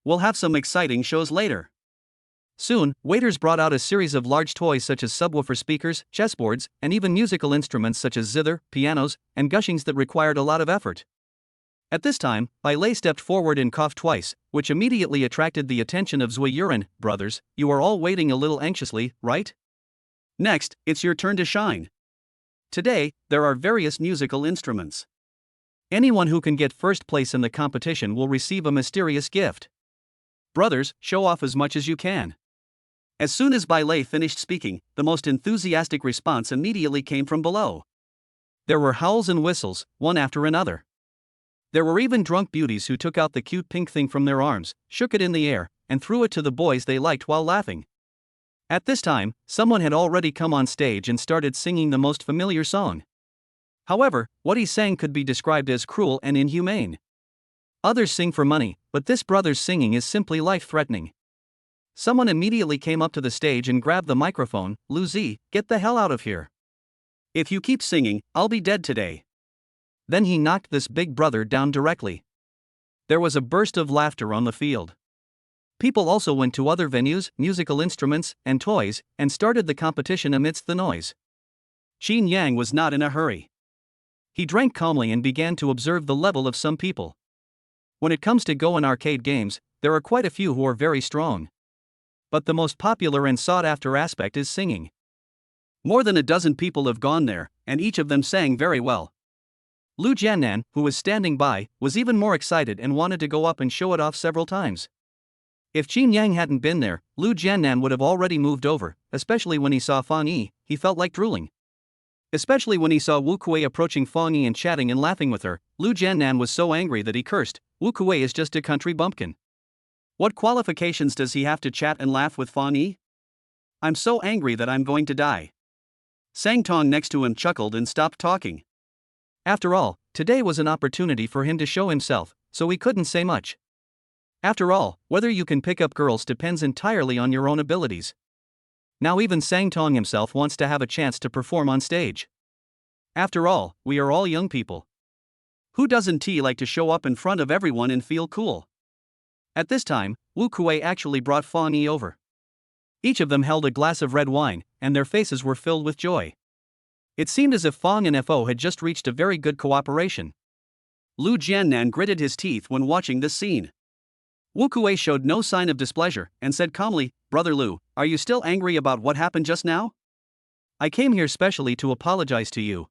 We'll have some exciting shows later. Soon, waiters brought out a series of large toys such as subwoofer speakers, chessboards, and even musical instruments such as zither, pianos, and gushings that required a lot of effort. At this time, Bai Lei stepped forward and coughed twice, which immediately attracted the attention of Zui Yuran. Brothers, you are all waiting a little anxiously, right? Next, it's your turn to shine. Today, there are various musical instruments. Anyone who can get first place in the competition will receive a mysterious gift. Brothers, show off as much as you can. As soon as Bai Lei finished speaking, the most enthusiastic response immediately came from below. There were howls and whistles, one after another. There were even drunk beauties who took out the cute pink thing from their arms, shook it in the air, and threw it to the boys they liked while laughing. At this time, someone had already come on stage and started singing the most familiar song. However, what he sang could be described as cruel and inhumane. Others sing for money, but this brother's singing is simply life-threatening. Someone immediately came up to the stage and grabbed the microphone. Lu Zi, get the hell out of here. If you keep singing, I'll be dead today. Then he knocked this big brother down directly. There was a burst of laughter on the field. People also went to other venues, musical instruments, and toys, and started the competition amidst the noise. Chinyang was not in a hurry. He drank calmly and began to observe the level of some people. When it comes to Go and arcade games, there are quite a few who are very strong. But the most popular and sought-after aspect is singing. More than a dozen people have gone there, and each of them sang very well. Lu Jiannan, who was standing by, was even more excited and wanted to go up and show it off several times. If Chinyang hadn't been there, Lu Jiannan would have already moved over, especially when he saw Fang Yi, he felt like drooling. Especially when he saw Wu Kuei approaching Fang Yi and chatting and laughing with her, Lu Jiannan was so angry that he cursed, Wu Kuei is just a country bumpkin. What qualifications does he have to chat and laugh with Fang Yi? I'm so angry that I'm going to die. Sang Tong next to him chuckled and stopped talking. After all, today was an opportunity for him to show himself, so he couldn't say much. After all, whether you can pick up girls depends entirely on your own abilities. Now even Sang Tong himself wants to have a chance to perform on stage. After all, we are all young people. Who doesn't like to show up in front of everyone and feel cool? At this time, Wu Kuei actually brought Fang Yi over. Each of them held a glass of red wine, and their faces were filled with joy. It seemed as if Fang and Fo had just reached a very good cooperation. Lu Jiannan gritted his teeth when watching this scene. Wu Kuei showed no sign of displeasure, and said calmly, Brother Lu, are you still angry about what happened just now? I came here specially to apologize to you.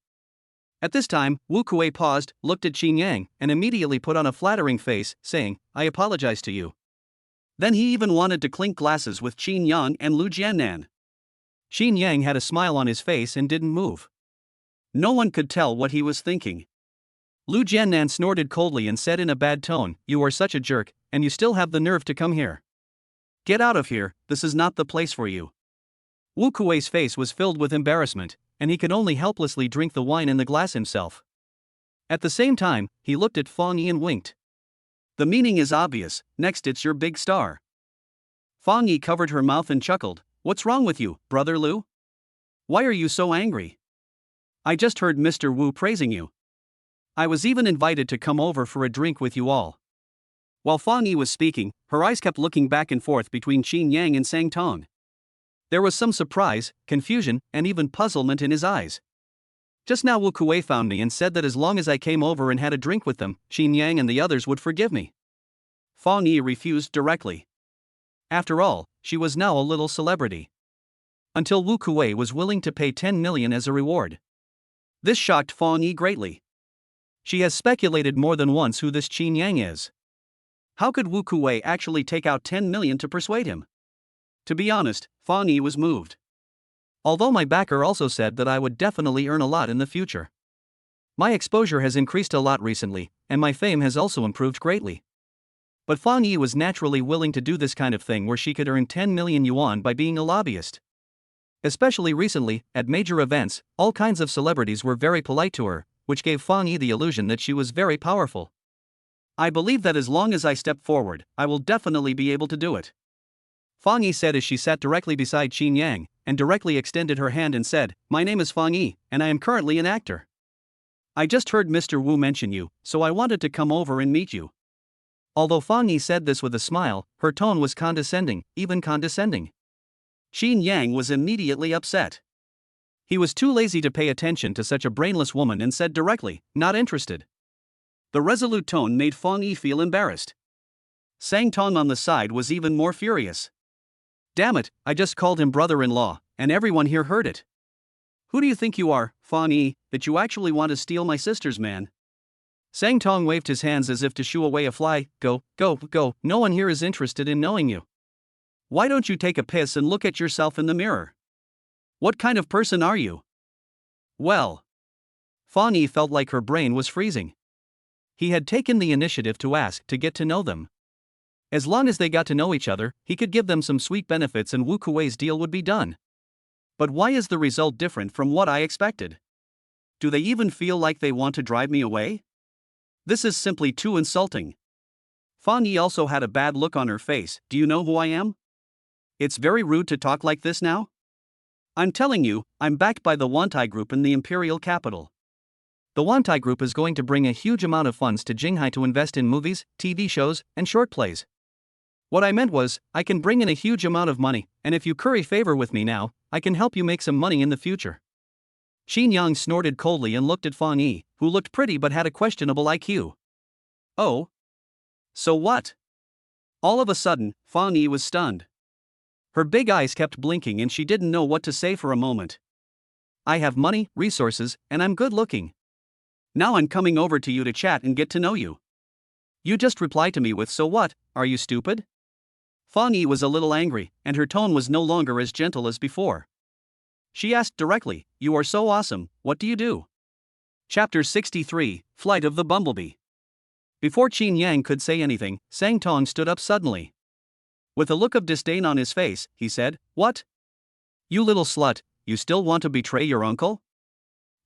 At this time, Wu Kuei paused, looked at Chinyang, and immediately put on a flattering face, saying, I apologize to you. Then he even wanted to clink glasses with Chinyang and Lu Jiannan. Chinyang had a smile on his face and didn't move. No one could tell what he was thinking. Lu Jiannan snorted coldly and said in a bad tone, You are such a jerk, and you still have the nerve to come here. Get out of here, this is not the place for you. Wu Kuei's face was filled with embarrassment, and he could only helplessly drink the wine in the glass himself. At the same time, he looked at Fang Yi and winked. The meaning is obvious, next it's your big star. Fang Yi covered her mouth and chuckled, What's wrong with you, Brother Lu? Why are you so angry? I just heard Mr. Wu praising you. I was even invited to come over for a drink with you all. While Fang Yi was speaking, her eyes kept looking back and forth between Chinyang and Sang Tong. There was some surprise, confusion, and even puzzlement in his eyes. Just now Wu Kuei found me and said that as long as I came over and had a drink with them, Chinyang and the others would forgive me. Fang Yi refused directly. After all, she was now a little celebrity. Until Wu Kuei was willing to pay 10 million as a reward. This shocked Fang Yi greatly. She has speculated more than once who this Chinyang is. How could Wu Kuei actually take out 10 million to persuade him? To be honest, Fang Yi was moved. Although my backer also said that I would definitely earn a lot in the future. My exposure has increased a lot recently, and my fame has also improved greatly. But Fang Yi was naturally willing to do this kind of thing where she could earn 10 million yuan by being a lobbyist. Especially recently, at major events, all kinds of celebrities were very polite to her, which gave Fang Yi the illusion that she was very powerful. I believe that as long as I step forward, I will definitely be able to do it. Fang Yi said as she sat directly beside Chinyang, and directly extended her hand and said, "My name is Fang Yi, and I am currently an actor. I just heard Mr. Wu mention you, so I wanted to come over and meet you." Although Fang Yi said this with a smile, her tone was condescending, even condescending. Chinyang was immediately upset. He was too lazy to pay attention to such a brainless woman and said directly, "Not interested." The resolute tone made Fang Yi feel embarrassed. Sang Tong on the side was even more furious. "Damn it, I just called him brother-in-law, and everyone here heard it. Who do you think you are, Fang Yi, that you actually want to steal my sister's man?" Sang Tong waved his hands as if to shoo away a fly. Go, no one here is interested in knowing you. Why don't you take a piss and look at yourself in the mirror? What kind of person are you?" Well. Fang Yi felt like her brain was freezing. He had taken the initiative to ask to get to know them. As long as they got to know each other, he could give them some sweet benefits and Wu Kuei's deal would be done. But why is the result different from what I expected? Do they even feel like they want to drive me away? This is simply too insulting. Fang Yi also had a bad look on her face. "Do you know who I am? It's very rude to talk like this now. I'm telling you, I'm backed by the Wantai Group in the imperial capital. The Wantai Group is going to bring a huge amount of funds to Jinghai to invest in movies, TV shows, and short plays. What I meant was, I can bring in a huge amount of money, and if you curry favor with me now, I can help you make some money in the future." Chinyang snorted coldly and looked at Fang Yi, who looked pretty but had a questionable IQ. Oh? So what? All of a sudden, Fang Yi was stunned. Her big eyes kept blinking and she didn't know what to say for a moment. "I have money, resources, and I'm good looking. Now I'm coming over to you to chat and get to know you. You just reply to me with 'so what, are you stupid?'" Fang Yi was a little angry, and her tone was no longer as gentle as before. She asked directly, "You are so awesome, what do you do?" Chapter 63, Flight of the Bumblebee. Before Chinyang could say anything, Sang Tong stood up suddenly. With a look of disdain on his face, he said, "What? You little slut, you still want to betray your uncle?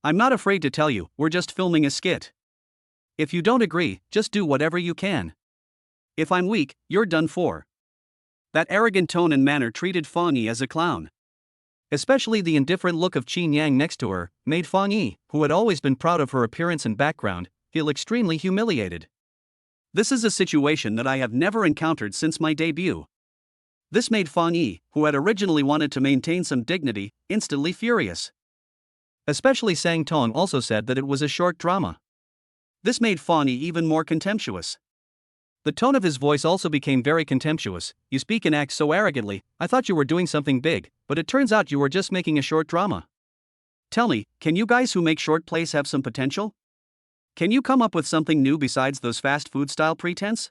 I'm not afraid to tell you, we're just filming a skit. If you don't agree, just do whatever you can. If I'm weak, you're done for." That arrogant tone and manner treated Fang Yi as a clown. Especially the indifferent look of Chinyang next to her, made Fang Yi, who had always been proud of her appearance and background, feel extremely humiliated. This is a situation that I have never encountered since my debut. This made Fang Yi, who had originally wanted to maintain some dignity, instantly furious. Especially Sang Tong also said that it was a short drama. This made Fang Yi even more contemptuous. The tone of his voice also became very contemptuous. "You speak and act so arrogantly, I thought you were doing something big, but it turns out you were just making a short drama. Tell me, can you guys who make short plays have some potential? Can you come up with something new besides those fast food style pretense?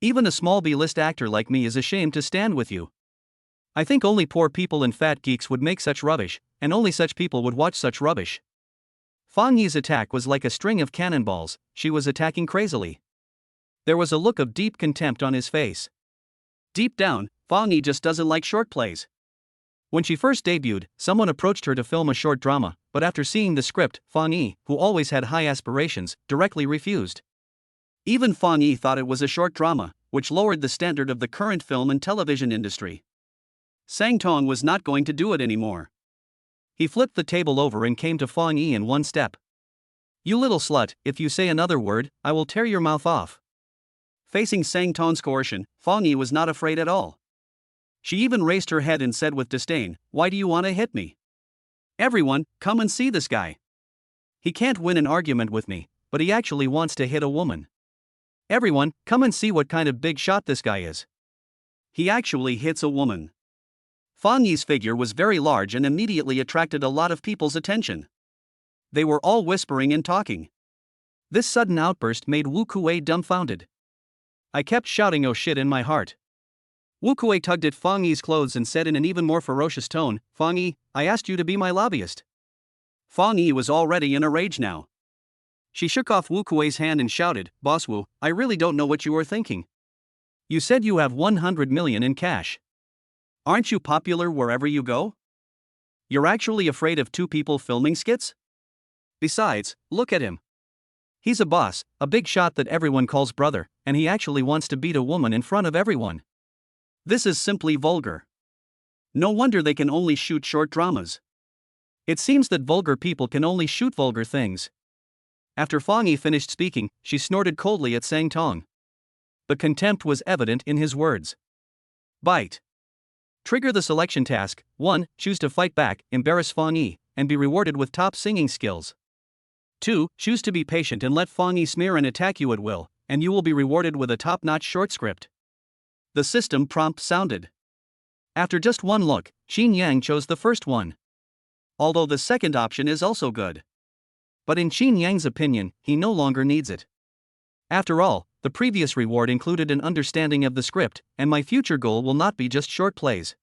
Even a small B-list actor like me is ashamed to stand with you. I think only poor people and fat geeks would make such rubbish, and only such people would watch such rubbish." Fang Yi's attack was like a string of cannonballs. She was attacking crazily. There was a look of deep contempt on his face. Deep down, Fang Yi just doesn't like short plays. When she first debuted, someone approached her to film a short drama, but after seeing the script, Fang Yi, who always had high aspirations, directly refused. Even Fang Yi thought it was a short drama, which lowered the standard of the current film and television industry. Sang Tong was not going to do it anymore. He flipped the table over and came to Fang Yi in one step. "You little slut, if you say another word, I will tear your mouth off." Facing Sang Tong's coercion, Fang Yi was not afraid at all. She even raised her head and said with disdain, "Why do you want to hit me? Everyone, come and see this guy. He can't win an argument with me, but he actually wants to hit a woman. Everyone, come and see what kind of big shot this guy is. He actually hits a woman." Fang Yi's figure was very large and immediately attracted a lot of people's attention. They were all whispering and talking. This sudden outburst made Wu Kuei dumbfounded. I kept shouting "oh shit" in my heart. Wu Kuei tugged at Fang Yi's clothes and said in an even more ferocious tone, "Fang Yi, I asked you to be my lobbyist." Fang Yi was already in a rage now. She shook off Wu Kuei's hand and shouted, "Boss Wu, I really don't know what you are thinking. You said you have 100 million in cash. Aren't you popular wherever you go? You're actually afraid of two people filming skits? Besides, look at him. He's a boss, a big shot that everyone calls brother, and he actually wants to beat a woman in front of everyone. This is simply vulgar. No wonder they can only shoot short dramas. It seems that vulgar people can only shoot vulgar things." After Fang Yi finished speaking, she snorted coldly at Sang Tong. The contempt was evident in his words. Bite. Trigger the selection task. 1. Choose to fight back, embarrass Fang Yi, and be rewarded with top singing skills. 2. Choose to be patient and let Fang Yi smear and attack you at will, and you will be rewarded with a top-notch short script. The system prompt sounded. After just one look, Chinyang chose the first one. Although the second option is also good. But in Chinyang's opinion, he no longer needs it. After all, the previous reward included an understanding of the script, and my future goal will not be just short plays.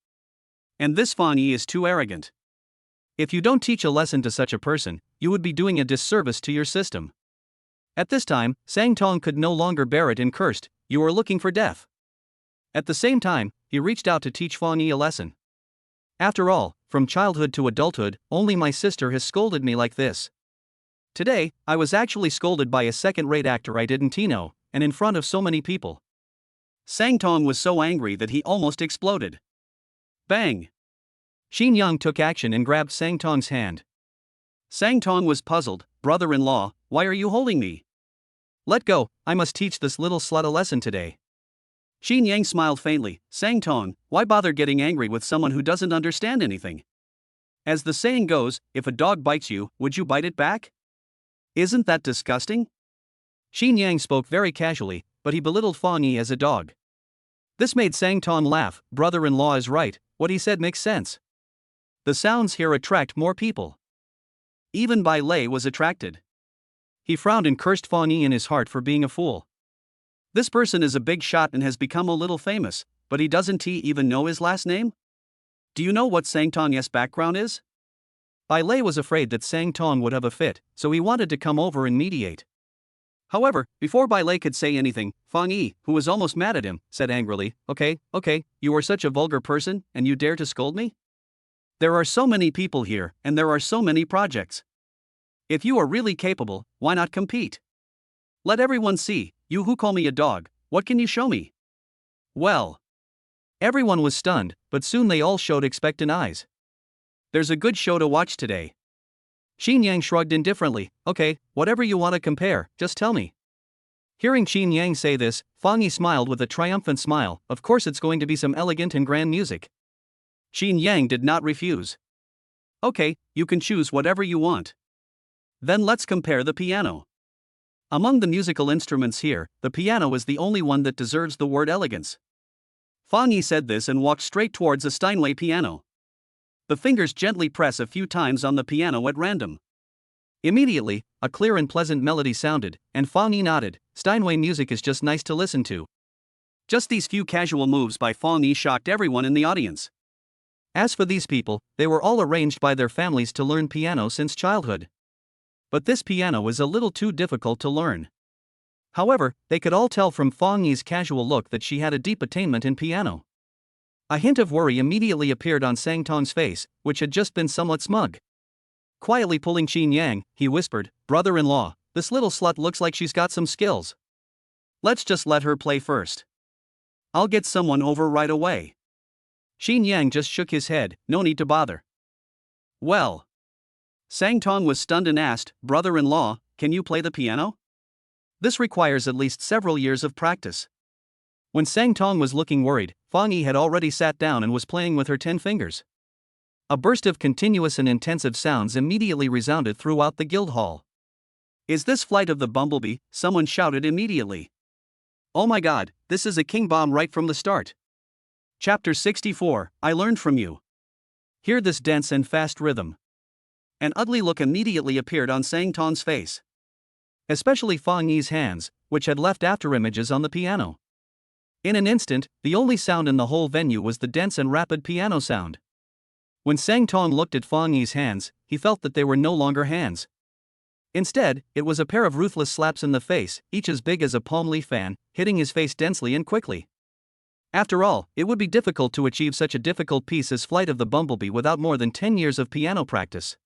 And this Fang Yi is too arrogant. If you don't teach a lesson to such a person, you would be doing a disservice to your system. At this time, Sang Tong could no longer bear it and cursed, "You are looking for death." At the same time, he reached out to teach Fang Yi a lesson. After all, from childhood to adulthood, only my sister has scolded me like this. Today, I was actually scolded by a second-rate actor I didn't know, and in front of so many people. Sang Tong was so angry that he almost exploded. Bang! Chinyang took action and grabbed Sang Tong's hand. Sang Tong was puzzled. "Brother-in-law, why are you holding me? Let go, I must teach this little slut a lesson today." Chinyang smiled faintly. "Sang Tong, why bother getting angry with someone who doesn't understand anything? As the saying goes, if a dog bites you, would you bite it back? Isn't that disgusting?" Chinyang spoke very casually, but he belittled Fang Yi as a dog. This made Sang Tong laugh. Brother-in-law is right, what he said makes sense. The sounds here attract more people. Even Bai Lei was attracted. He frowned and cursed Fang Yi in his heart for being a fool. This person is a big shot and has become a little famous, but he doesn't even know his last name? Do you know what Sang Tong's background is? Bai Lei was afraid that Sang Tong would have a fit, so he wanted to come over and mediate. However, before Bai Lei could say anything, Fang Yi, who was almost mad at him, said angrily, Okay, you are such a vulgar person, and you dare to scold me? There are so many people here, and there are so many projects. If you are really capable, why not compete? Let everyone see, you who call me a dog, what can you show me? Well. Everyone was stunned, but soon they all showed expectant eyes. There's a good show to watch today. Chinyang shrugged indifferently. Okay, whatever you want to compare, just tell me. Hearing Chinyang say this, Fang Yi smiled with a triumphant smile. Of course it's going to be some elegant and grand music. Chinyang did not refuse. Okay, you can choose whatever you want. Then let's compare the piano. Among the musical instruments here, the piano is the only one that deserves the word elegance. Fang Yi said this and walked straight towards a Steinway piano. The fingers gently press a few times on the piano at random. Immediately, a clear and pleasant melody sounded, and Fang Yi nodded. Steinway music is just nice to listen to. Just these few casual moves by Fang Yi shocked everyone in the audience. As for these people, they were all arranged by their families to learn piano since childhood. But this piano is a little too difficult to learn. However, they could all tell from Fang Yi's casual look that she had a deep attainment in piano. A hint of worry immediately appeared on Sang Tong's face, which had just been somewhat smug. Quietly pulling Chinyang, he whispered, Brother-in-law, this little slut looks like she's got some skills. Let's just let her play first. I'll get someone over right away. Chinyang just shook his head. No need to bother. Well. Sang Tong was stunned and asked, "Brother-in-law, can you play the piano?" This requires at least several years of practice. When Sang Tong was looking worried, Fang Yi had already sat down and was playing with her 10 fingers. A burst of continuous and intensive sounds immediately resounded throughout the guild hall. "Is this Flight of the Bumblebee?" someone shouted immediately. "Oh my god, this is a king bomb right from the start." Chapter 64, I Learned From You. Hear this dense and fast rhythm. An ugly look immediately appeared on Sang Tong's face. Especially Fang Yi's hands, which had left after images on the piano. In an instant, the only sound in the whole venue was the dense and rapid piano sound. When Sang Tong looked at Fang Yi's hands, he felt that they were no longer hands. Instead, it was a pair of ruthless slaps in the face, each as big as a palm leaf fan, hitting his face densely and quickly. After all, it would be difficult to achieve such a difficult piece as Flight of the Bumblebee without more than 10 years of piano practice.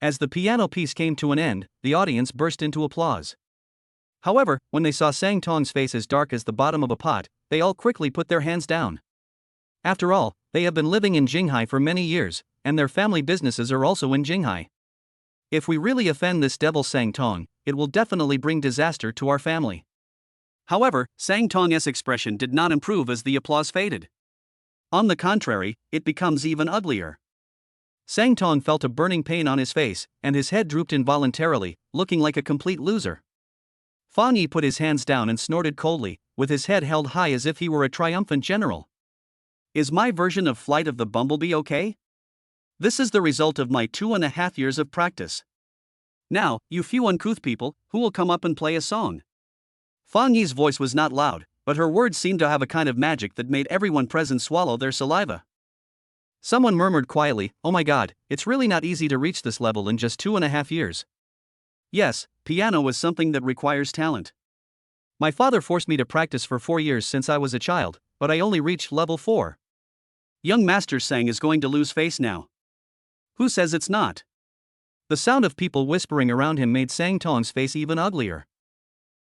As the piano piece came to an end, the audience burst into applause. However, when they saw Sang Tong's face as dark as the bottom of a pot, they all quickly put their hands down. After all, they have been living in Jinghai for many years, and their family businesses are also in Jinghai. If we really offend this devil Sang Tong, it will definitely bring disaster to our family. However, Sang Tong's expression did not improve as the applause faded. On the contrary, it becomes even uglier. Sang Tong felt a burning pain on his face, and his head drooped involuntarily, looking like a complete loser. Fang Yi put his hands down and snorted coldly, with his head held high as if he were a triumphant general. "Is my version of Flight of the Bumblebee okay? This is the result of my 2.5 years of practice. Now, you few uncouth people, who will come up and play a song?" Fang Yi's voice was not loud, but her words seemed to have a kind of magic that made everyone present swallow their saliva. Someone murmured quietly, "Oh my god, it's really not easy to reach this level in just 2.5 years. Yes, piano is something that requires talent. My father forced me to practice for 4 years since I was a child, but I only reached level 4. Young Master Sang is going to lose face now. Who says it's not?" The sound of people whispering around him made Sang Tong's face even uglier.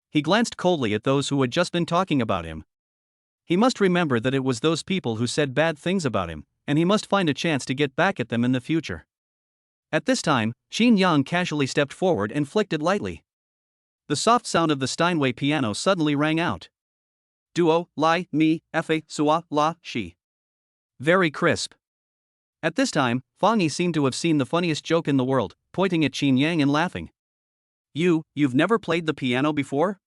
He glanced coldly at those who had just been talking about him. He must remember that it was those people who said bad things about him, and he must find a chance to get back at them in the future. At this time, Chinyang casually stepped forward and flicked it lightly. The soft sound of the Steinway piano suddenly rang out. Duo, li, mi, fa, sua, la, shi. Very crisp. At this time, Fang Yi seemed to have seen the funniest joke in the world, pointing at Chinyang and laughing. You've never played the piano before?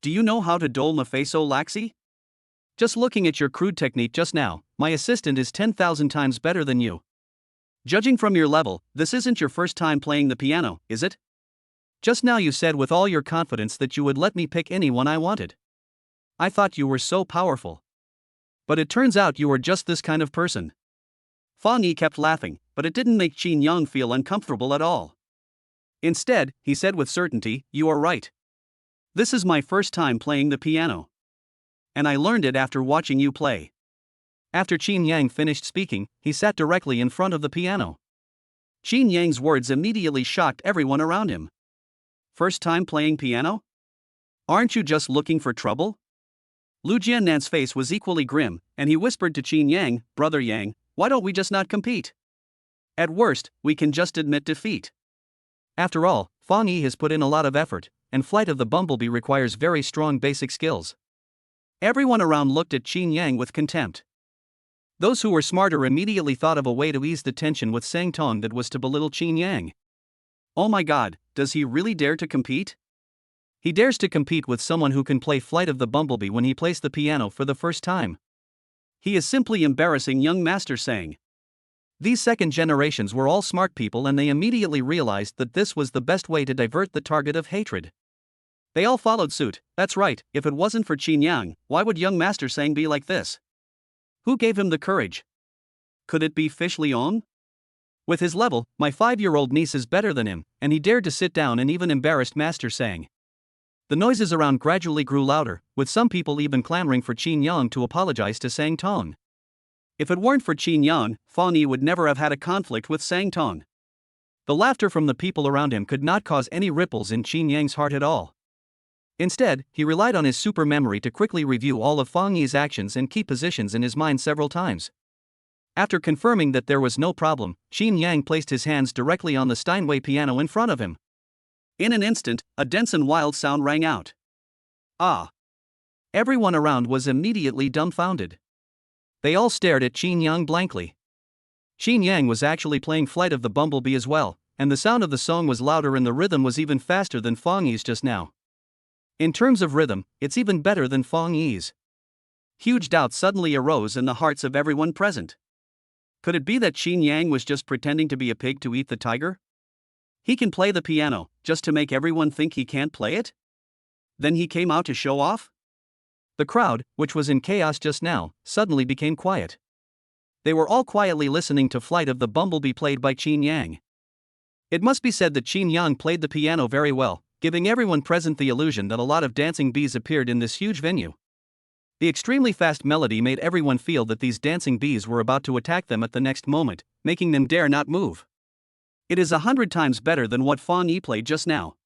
Do you know how to dole ma fe so laxi? Just looking at your crude technique just now, my assistant is 10,000 times better than you. Judging from your level, this isn't your first time playing the piano, is it? Just now you said with all your confidence that you would let me pick anyone I wanted. I thought you were so powerful. But it turns out you were just this kind of person. Fang Yi kept laughing, but it didn't make Chinyang feel uncomfortable at all. Instead, he said with certainty, "You are right. This is my first time playing the piano. And I learned it after watching you play." After Chinyang finished speaking, he sat directly in front of the piano. Chinyang's words immediately shocked everyone around him. First time playing piano? Aren't you just looking for trouble? Lu Jiannan's face was equally grim, and he whispered to Chinyang, "Brother Yang, why don't we just not compete? At worst, we can just admit defeat." After all, Fang Yi has put in a lot of effort, and Flight of the Bumblebee requires very strong basic skills. Everyone around looked at Chinyang with contempt. Those who were smarter immediately thought of a way to ease the tension with Sang Tong that was to belittle Chinyang. Oh my god, does he really dare to compete? He dares to compete with someone who can play Flight of the Bumblebee when he plays the piano for the first time. He is simply embarrassing young Master Sang. These second generations were all smart people and they immediately realized that this was the best way to divert the target of hatred. They all followed suit. That's right, if it wasn't for Chinyang, why would young Master Sang be like this? Who gave him the courage? Could it be Fish Leong? With his level, my 5-year-old niece is better than him, and he dared to sit down and even embarrassed Master Sang. The noises around gradually grew louder, with some people even clamoring for Chinyang to apologize to Sang Tong. If it weren't for Chinyang, Fang Yi would never have had a conflict with Sang Tong. The laughter from the people around him could not cause any ripples in Chinyang's heart at all. Instead, he relied on his super memory to quickly review all of Fang Yi's actions and key positions in his mind several times. After confirming that there was no problem, Chinyang placed his hands directly on the Steinway piano in front of him. In an instant, a dense and wild sound rang out. Ah! Everyone around was immediately dumbfounded. They all stared at Chinyang blankly. Chinyang was actually playing Flight of the Bumblebee as well, and the sound of the song was louder and the rhythm was even faster than Fong Yi's just now. In terms of rhythm, it's even better than Fong Yi's. Huge doubt suddenly arose in the hearts of everyone present. Could it be that Chinyang was just pretending to be a pig to eat the tiger? He can play the piano, just to make everyone think he can't play it? Then he came out to show off? The crowd, which was in chaos just now, suddenly became quiet. They were all quietly listening to Flight of the Bumblebee played by Chinyang. It must be said that Chinyang played the piano very well, giving everyone present the illusion that a lot of dancing bees appeared in this huge venue. The extremely fast melody made everyone feel that these dancing bees were about to attack them at the next moment, making them dare not move. It is 100 times better than what Fong Yi played just now.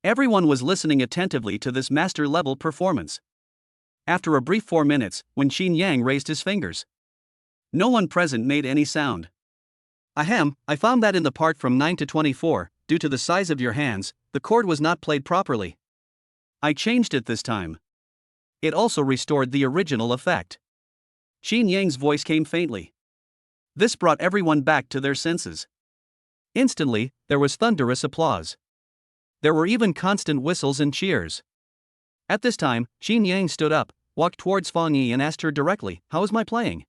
Everyone was listening attentively to this master-level performance. After a brief 4 minutes, when Chinyang raised his fingers, no one present made any sound. Ahem, I found that in the part from 9 to 24, due to the size of your hands, the chord was not played properly. I changed it this time. It also restored the original effect. Chinyang's voice came faintly. This brought everyone back to their senses. Instantly, there was thunderous applause. There were even constant whistles and cheers. At this time, Chinyang stood up, walked towards Fong Yi and asked her directly, "How is my playing?"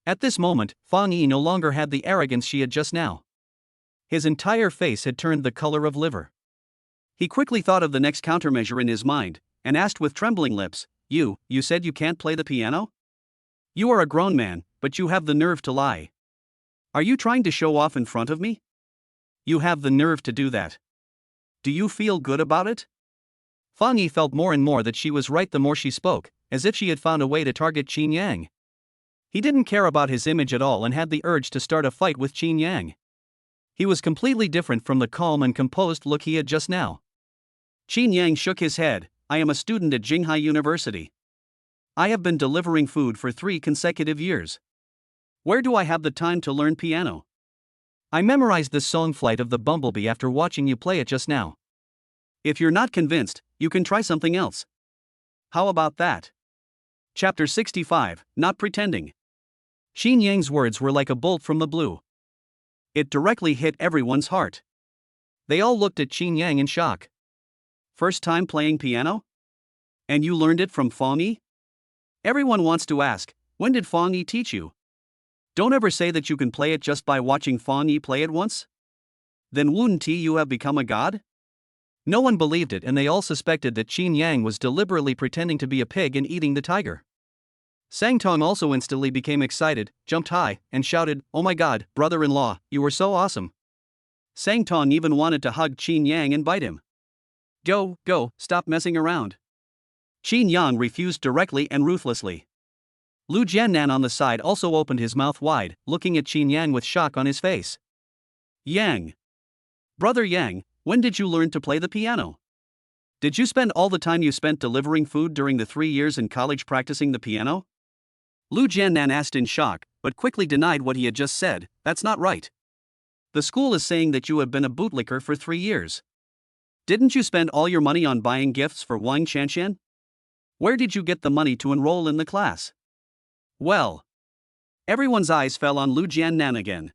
At this moment, Fong Yi no longer had the arrogance she had just now. His entire face had turned the color of liver. He quickly thought of the next countermeasure in his mind, and asked with trembling lips, You said you can't play the piano? You are a grown man, but you have the nerve to lie. Are you trying to show off in front of me? You have the nerve to do that. Do you feel good about it?" Fong Yi felt more and more that she was right the more she spoke, as if she had found a way to target Chinyang. He didn't care about his image at all and had the urge to start a fight with Chinyang. He was completely different from the calm and composed look he had just now. Chinyang shook his head. "I am a student at Jinghai University. I have been delivering food for 3 consecutive years. Where do I have the time to learn piano? I memorized this song Flight of the Bumblebee after watching you play it just now. If you're not convinced, you can try something else. How about that?" Chapter 65, Not Pretending. Chinyang's words were like a bolt from the blue. It directly hit everyone's heart. They all looked at Chinyang in shock. First time playing piano? And you learned it from Fong Yi? Everyone wants to ask, when did Fong Yi teach you? Don't ever say that you can play it just by watching Fong Yi play it once? Then wouldn't you have become a god? No one believed it and they all suspected that Chinyang was deliberately pretending to be a pig and eating the tiger. Sangtong also instantly became excited, jumped high, and shouted, "Oh my god, brother-in-law, you were so awesome." Sangtong even wanted to hug Chinyang and bite him. Go, stop messing around." Chinyang refused directly and ruthlessly. Lu Jiannan on the side also opened his mouth wide, looking at Chinyang with shock on his face. "Yang. Brother Yang, when did you learn to play the piano? Did you spend all the time you spent delivering food during the 3 years in college practicing the piano?" Lu Jiannan asked in shock, but quickly denied what he had just said. "That's not right. The school is saying that you have been a bootlicker for 3 years. Didn't you spend all your money on buying gifts for Wang Chanshan? Where did you get the money to enroll in the class?" Well, everyone's eyes fell on Lu Jiannan again.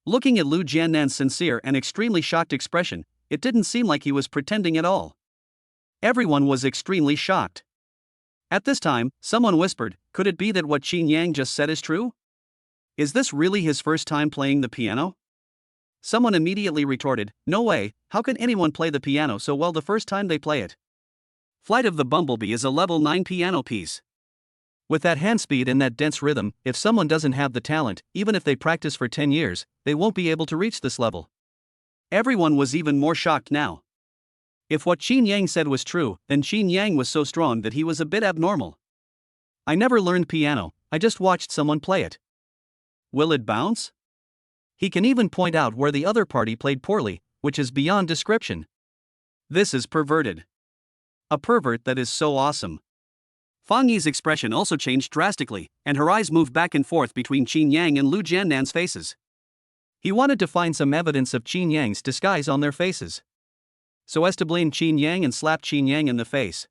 Looking at Lu Jiannan's sincere and extremely shocked expression, it didn't seem like he was pretending at all. Everyone was extremely shocked. At this time, someone whispered, "Could it be that what Chinyang just said is true? Is this really his first time playing the piano?" Someone immediately retorted, "No way, how can anyone play the piano so well the first time they play it? Flight of the Bumblebee is a level 9 piano piece. With that hand speed and that dense rhythm, if someone doesn't have the talent, even if they practice for 10 years, they won't be able to reach this level." Everyone was even more shocked now. If what Chinyang said was true, then Chinyang was so strong that he was a bit abnormal. "I never learned piano, I just watched someone play it. Will it bounce?" He can even point out where the other party played poorly, which is beyond description. This is perverted. A pervert that is so awesome. Fang Yi's expression also changed drastically, and her eyes moved back and forth between Chinyang and Lu Jiannan's faces. He wanted to find some evidence of Chinyang's disguise on their faces, so as to blame Chinyang and slap Chinyang in the face.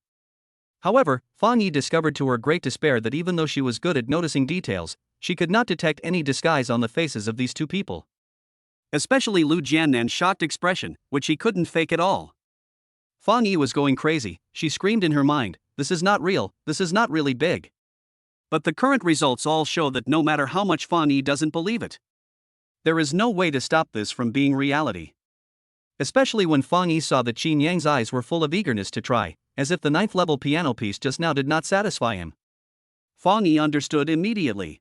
However, Fang Yi discovered to her great despair that even though she was good at noticing details, she could not detect any disguise on the faces of these two people. Especially Lu Jiannan's shocked expression, which he couldn't fake at all. Fang Yi was going crazy. She screamed in her mind, "This is not real, this is not really big." But the current results all show that no matter how much Fang Yi doesn't believe it, there is no way to stop this from being reality. Especially when Fang Yi saw that Chinyang's eyes were full of eagerness to try, as if the 9th level piano piece just now did not satisfy him. Fang Yi understood immediately.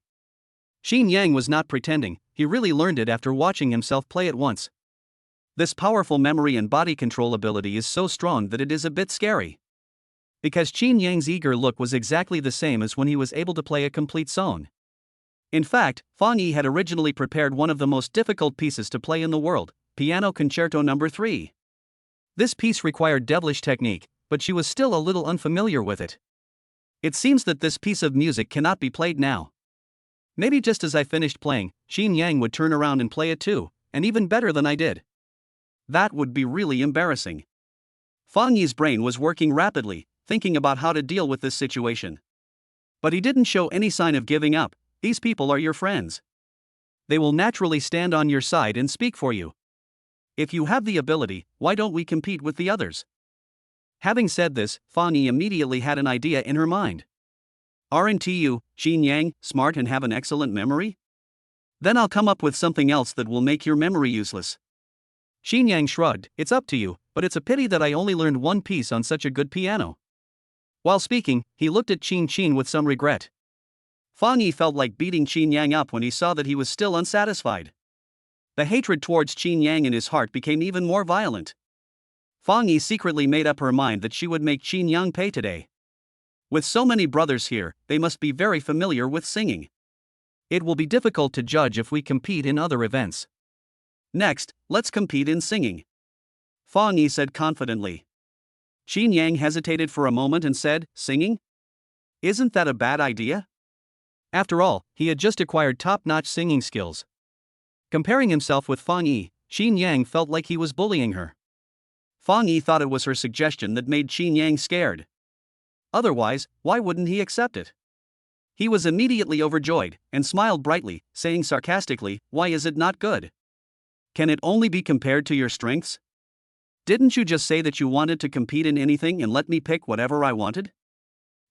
Chinyang was not pretending, he really learned it after watching himself play it once. This powerful memory and body control ability is so strong that it is a bit scary. Because Chinyang's eager look was exactly the same as when he was able to play a complete song. In fact, Fang Yi had originally prepared one of the most difficult pieces to play in the world, Piano Concerto No. 3. This piece required devilish technique, but she was still a little unfamiliar with it. It seems that this piece of music cannot be played now. Maybe just as I finished playing, Chinyang would turn around and play it too, and even better than I did. That would be really embarrassing. Fang Yi's brain was working rapidly, thinking about how to deal with this situation. But he didn't show any sign of giving up. These people are your friends. They will naturally stand on your side and speak for you. If you have the ability, why don't we compete with the others? Having said this, Fang Yi immediately had an idea in her mind. Aren't you, Chinyang, smart and have an excellent memory? Then I'll come up with something else that will make your memory useless. Chinyang shrugged, "It's up to you, but it's a pity that I only learned one piece on such a good piano." While speaking, he looked at Chin with some regret. Fang Yi felt like beating Chinyang up when he saw that he was still unsatisfied. The hatred towards Chinyang in his heart became even more violent. Fang Yi secretly made up her mind that she would make Chinyang pay today. With so many brothers here, they must be very familiar with singing. It will be difficult to judge if we compete in other events. Next, let's compete in singing, Fang Yi said confidently. Chinyang hesitated for a moment and said, "Singing? Isn't that a bad idea?" After all, he had just acquired top-notch singing skills. Comparing himself with Fang Yi, Chinyang felt like he was bullying her. Fang Yi thought it was her suggestion that made Chinyang scared. Otherwise, why wouldn't he accept it? He was immediately overjoyed, and smiled brightly, saying sarcastically, "Why is it not good? Can it only be compared to your strengths? Didn't you just say that you wanted to compete in anything and let me pick whatever I wanted?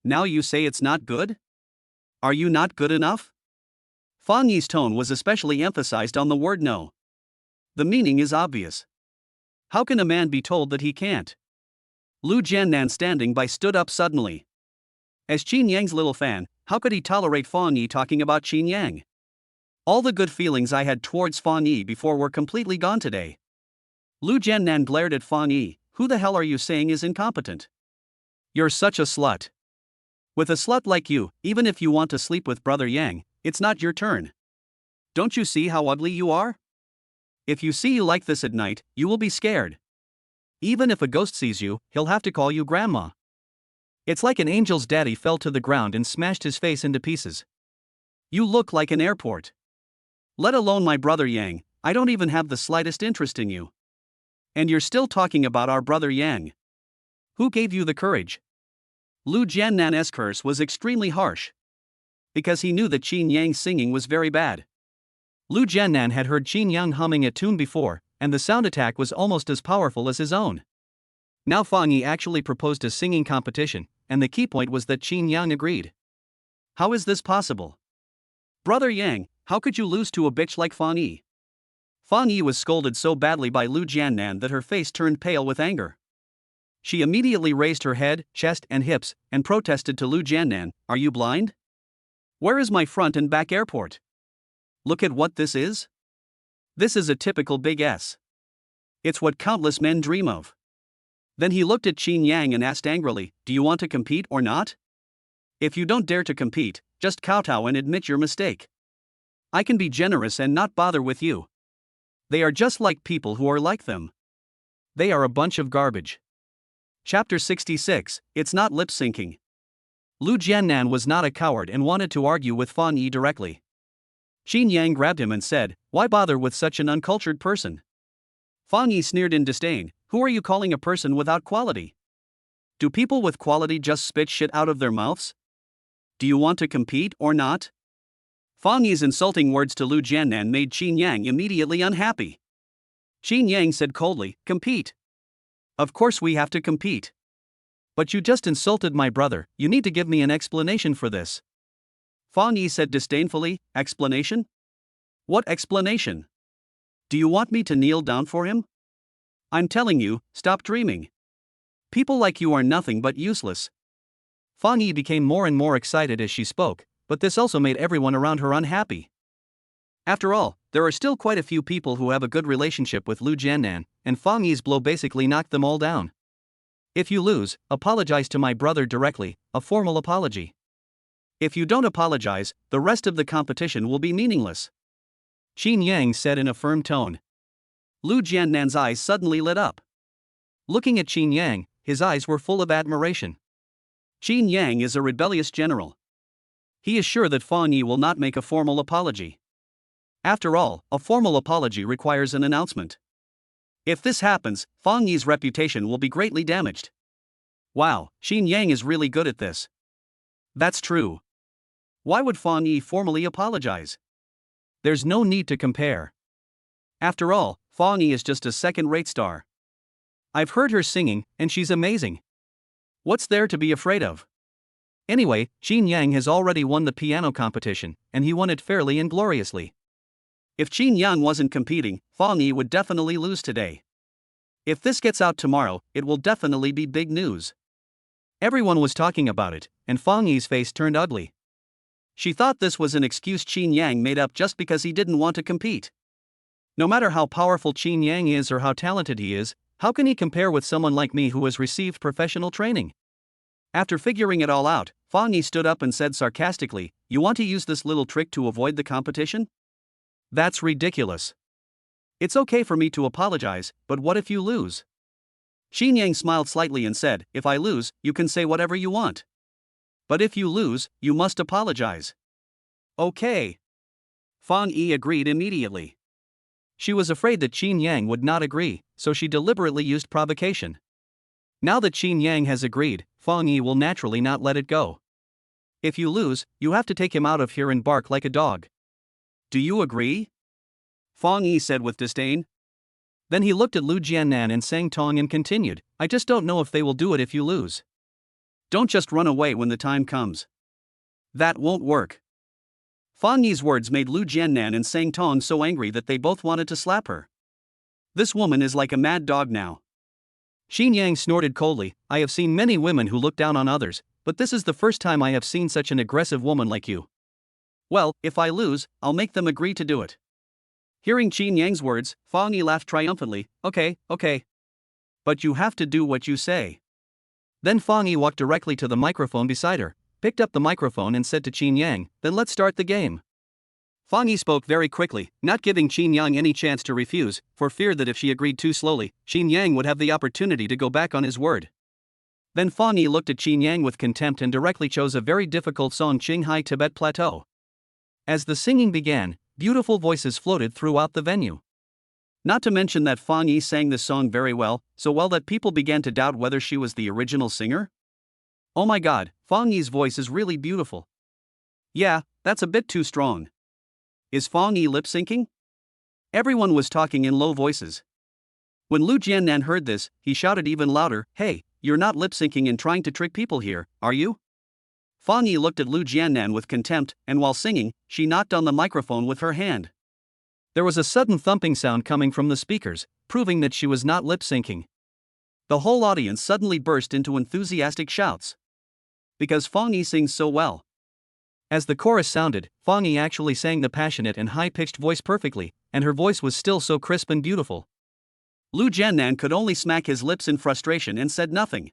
Now you say it's not good? Are you not good enough?" Fang Yi's tone was especially emphasized on the word no. The meaning is obvious. How can a man be told that he can't? Lu Jiannan standing by stood up suddenly. As Chinyang's little fan, how could he tolerate Fang Yi talking about Chinyang? All the good feelings I had towards Fang Yi before were completely gone today. Lu Jiannan glared at Fang Yi. "Who the hell are you saying is incompetent? You're such a slut. With a slut like you, even if you want to sleep with Brother Yang, it's not your turn. Don't you see how ugly you are? If you see you like this at night, you will be scared. Even if a ghost sees you, he'll have to call you grandma." It's like an angel's daddy fell to the ground and smashed his face into pieces. "You look like an airport. Let alone my brother Yang, I don't even have the slightest interest in you. And you're still talking about our brother Yang. Who gave you the courage?" Lu Jiannan's curse was extremely harsh. Because he knew that Chinyang's singing was very bad. Lu Jiannan had heard Chinyang humming a tune before, and the sound attack was almost as powerful as his own. Now Fang Yi actually proposed a singing competition, and the key point was that Chinyang agreed. How is this possible? Brother Yang, how could you lose to a bitch like Fang Yi? Fang Yi was scolded so badly by Lu Jiannan that her face turned pale with anger. She immediately raised her head, chest and hips, and protested to Lu Jiannan, "Are you blind? Where is my front and back airport? Look at what this is. This is a typical big S. It's what countless men dream of." Then he looked at Chinyang and asked angrily, "Do you want to compete or not? If you don't dare to compete, just kowtow and admit your mistake. I can be generous and not bother with you. They are just like people who are like them. They are a bunch of garbage." Chapter 66, It's not lip syncing. Lu Jiannan was not a coward and wanted to argue with Fan Yi directly. Chinyang grabbed him and said, "Why bother with such an uncultured person?" Fan Yi sneered in disdain, "Who are you calling a person without quality? Do people with quality just spit shit out of their mouths? Do you want to compete or not?" Fan Yi's insulting words to Lu Jiannan made Chinyang immediately unhappy. Chinyang said coldly, "Compete? Of course we have to compete. But you just insulted my brother, you need to give me an explanation for this." Fan Yi said disdainfully, "Explanation? What explanation? Do you want me to kneel down for him? I'm telling you, stop dreaming. People like you are nothing but useless." Fan Yi became more and more excited as she spoke, but this also made everyone around her unhappy. After all, there are still quite a few people who have a good relationship with Lu Jiannan, and Fan Yi's blow basically knocked them all down. "If you lose, apologize to my brother directly, a formal apology. If you don't apologize, the rest of the competition will be meaningless," Chinyang said in a firm tone. Lu Jiannan's eyes suddenly lit up. Looking at Chinyang, his eyes were full of admiration. Chinyang is a rebellious general. He is sure that Fan Yi will not make a formal apology. After all, a formal apology requires an announcement. If this happens, Fan Yi's reputation will be greatly damaged. Wow, Chinyang is really good at this. That's true. Why would Fan Yi formally apologize? There's no need to compare. After all, Fan Yi is just a second-rate star. I've heard her singing, and she's amazing. What's there to be afraid of? Anyway, Chinyang has already won the piano competition, and he won it fairly and gloriously. If Chinyang wasn't competing, Fan Yi would definitely lose today. If this gets out tomorrow, it will definitely be big news. Everyone was talking about it, and Fan Yi's face turned ugly. She thought this was an excuse Chinyang made up just because he didn't want to compete. No matter how powerful Chinyang is or how talented he is, how can he compare with someone like me who has received professional training? After figuring it all out, Fan Yi stood up and said sarcastically, "You want to use this little trick to avoid the competition? That's ridiculous. It's okay for me to apologize, but what if you lose?" Chinyang smiled slightly and said, "If I lose, you can say whatever you want. But if you lose, you must apologize." "Okay." Fan Yi agreed immediately. She was afraid that Chinyang would not agree, so she deliberately used provocation. Now that Chinyang has agreed, Fan Yi will naturally not let it go. "If you lose, you have to take him out of here and bark like a dog. Do you agree?" Fan Yi said with disdain. Then he looked at Lu Jiannan and Sang Tong and continued, "I just don't know if they will do it if you lose. Don't just run away when the time comes. That won't work." Fan Yi's words made Lu Jiannan and Sang Tong so angry that they both wanted to slap her. This woman is like a mad dog now. Chinyang snorted coldly, "I have seen many women who look down on others, but this is the first time I have seen such an aggressive woman like you. Well, if I lose, I'll make them agree to do it." Hearing Chinyang's words, Fan Yi laughed triumphantly, Okay. But you have to do what you say." Then Fan Yi walked directly to the microphone beside her, picked up the microphone and said to Chinyang, "Then let's start the game." Fan Yi spoke very quickly, not giving Chinyang any chance to refuse, for fear that if she agreed too slowly, Chinyang would have the opportunity to go back on his word. Then Fan Yi looked at Chinyang with contempt and directly chose a very difficult song, Qinghai Tibet Plateau. As the singing began, beautiful voices floated throughout the venue. Not to mention that Fan Yi sang this song very well, so well that people began to doubt whether she was the original singer. Oh my god, Fan Yi's voice is really beautiful. Yeah, that's a bit too strong. Is Fan Yi lip-syncing? Everyone was talking in low voices. When Lu Jiannan heard this, he shouted even louder, "Hey, you're not lip-syncing and trying to trick people here, are you?" Fan Yi looked at Lu Jiannan with contempt, and while singing, she knocked on the microphone with her hand. There was a sudden thumping sound coming from the speakers, proving that she was not lip-syncing. The whole audience suddenly burst into enthusiastic shouts. Because Fan Yi sings so well. As the chorus sounded, Fan Yi actually sang the passionate and high-pitched voice perfectly, and her voice was still so crisp and beautiful. Lu Jiannan could only smack his lips in frustration and said nothing.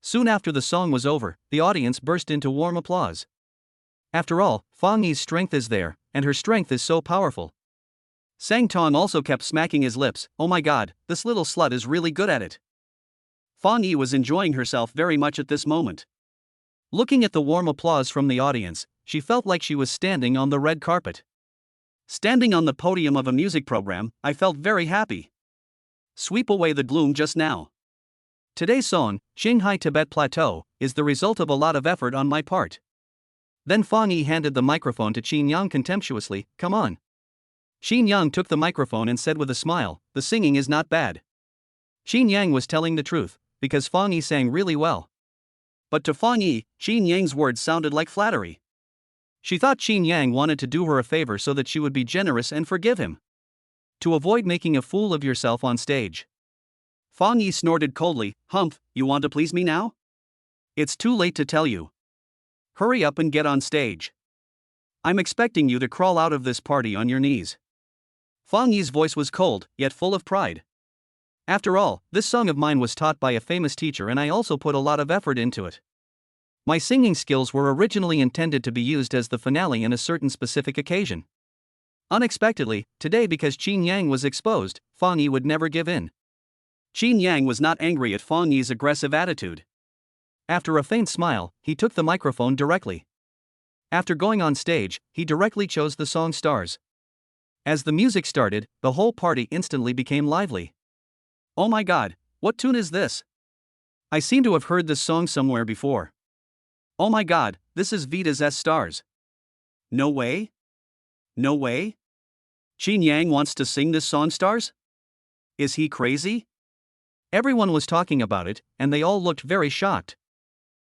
Soon after the song was over, the audience burst into warm applause. After all, Fan Yi's strength is there, and her strength is so powerful. Sang Tong also kept smacking his lips. Oh my god, this little slut is really good at it. Fan Yi was enjoying herself very much at this moment. Looking at the warm applause from the audience, she felt like she was standing on the red carpet. Standing on the podium of a music program, I felt very happy. Sweep away the gloom just now. Today's song, Qinghai Tibet Plateau, is the result of a lot of effort on my part. Then Fang Yi handed the microphone to Chinyang contemptuously, "Come on." Chinyang took the microphone and said with a smile, "The singing is not bad." Chinyang was telling the truth, because Fang Yi sang really well. But to Fang Yi, Chinyang's words sounded like flattery. She thought Chinyang wanted to do her a favor so that she would be generous and forgive him. To avoid making a fool of yourself on stage. Fang Yi snorted coldly, "Humph, you want to please me now? It's too late to tell you. Hurry up and get on stage. I'm expecting you to crawl out of this party on your knees." Fang Yi's voice was cold, yet full of pride. After all, this song of mine was taught by a famous teacher and I also put a lot of effort into it. My singing skills were originally intended to be used as the finale in a certain specific occasion. Unexpectedly, today because Chinyang was exposed, Fang Yi would never give in. Chinyang was not angry at Fang Yi's aggressive attitude. After a faint smile, he took the microphone directly. After going on stage, he directly chose the song Stars. As the music started, the whole party instantly became lively. "Oh my god, what tune is this? I seem to have heard this song somewhere before. Oh my god, this is Vita's S Stars. No way? No way? Chinyang wants to sing this song Stars? Is he crazy?" Everyone was talking about it, and they all looked very shocked.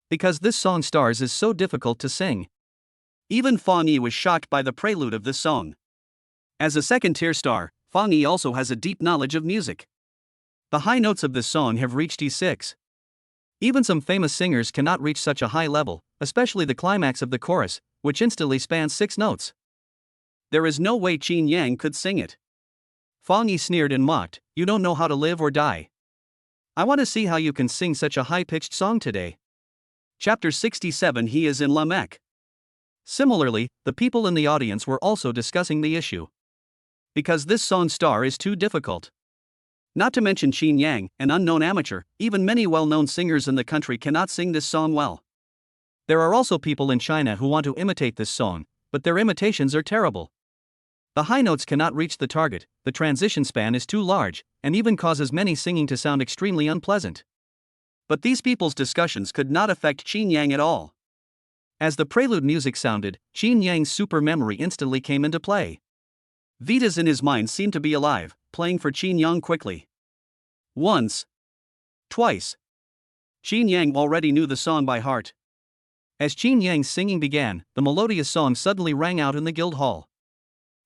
Because this song Stars is so difficult to sing. Even Fang Yi was shocked by the prelude of this song. As a second-tier star, Fang Yi also has a deep knowledge of music. The high notes of this song have reached E6. Even some famous singers cannot reach such a high level, especially the climax of the chorus, which instantly spans 6 notes. There is no way Chinyang could sing it. Fang Yi sneered and mocked, "You don't know how to live or die. I want to see how you can sing such a high-pitched song today." Chapter 67. He is in Lamech. Similarly, the people in the audience were also discussing the issue. Because this song Star is too difficult. Not to mention Chinyang, an unknown amateur, even many well-known singers in the country cannot sing this song well. There are also people in China who want to imitate this song, but their imitations are terrible. The high notes cannot reach the target, the transition span is too large, and even causes many singing to sound extremely unpleasant. But these people's discussions could not affect Chinyang at all. As the prelude music sounded, Chinyang's super memory instantly came into play. Vitas in his mind seemed to be alive, playing for Chinyang quickly. Once. Twice. Chinyang already knew the song by heart. As Chinyang's singing began, the melodious song suddenly rang out in the guild hall.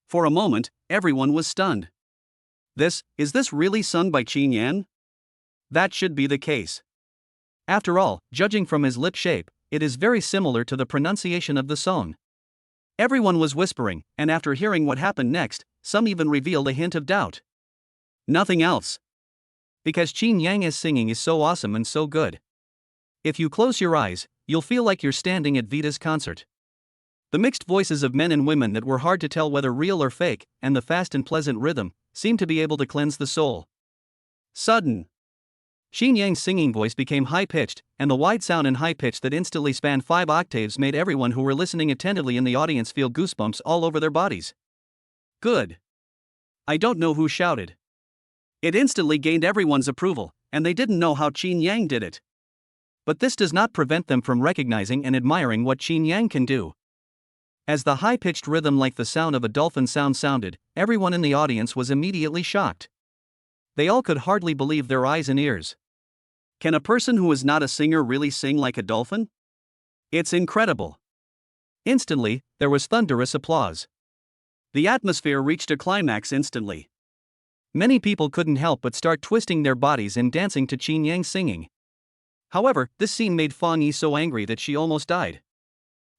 For a moment, everyone was stunned. Is this really sung by Chinyang? That should be the case. After all, judging from his lip shape, it is very similar to the pronunciation of the song. Everyone was whispering, and after hearing what happened next, some even revealed a hint of doubt. Nothing else. Because Chinyang's singing is so awesome and so good. If you close your eyes, you'll feel like you're standing at Vita's concert. The mixed voices of men and women that were hard to tell whether real or fake, and the fast and pleasant rhythm, seemed to be able to cleanse the soul. Sudden. Chinyang's singing voice became high-pitched, and the wide sound and high pitch that instantly spanned 5 octaves made everyone who were listening attentively in the audience feel goosebumps all over their bodies. Good. I don't know who shouted. It instantly gained everyone's approval, and they didn't know how Chinyang did it. But this does not prevent them from recognizing and admiring what Chinyang can do. As the high-pitched rhythm like the sound of a dolphin sounded, everyone in the audience was immediately shocked. They all could hardly believe their eyes and ears. Can a person who is not a singer really sing like a dolphin? It's incredible. Instantly, there was thunderous applause. The atmosphere reached a climax instantly. Many people couldn't help but start twisting their bodies and dancing to Chinyang's singing. However, this scene made Fang Yi so angry that she almost died.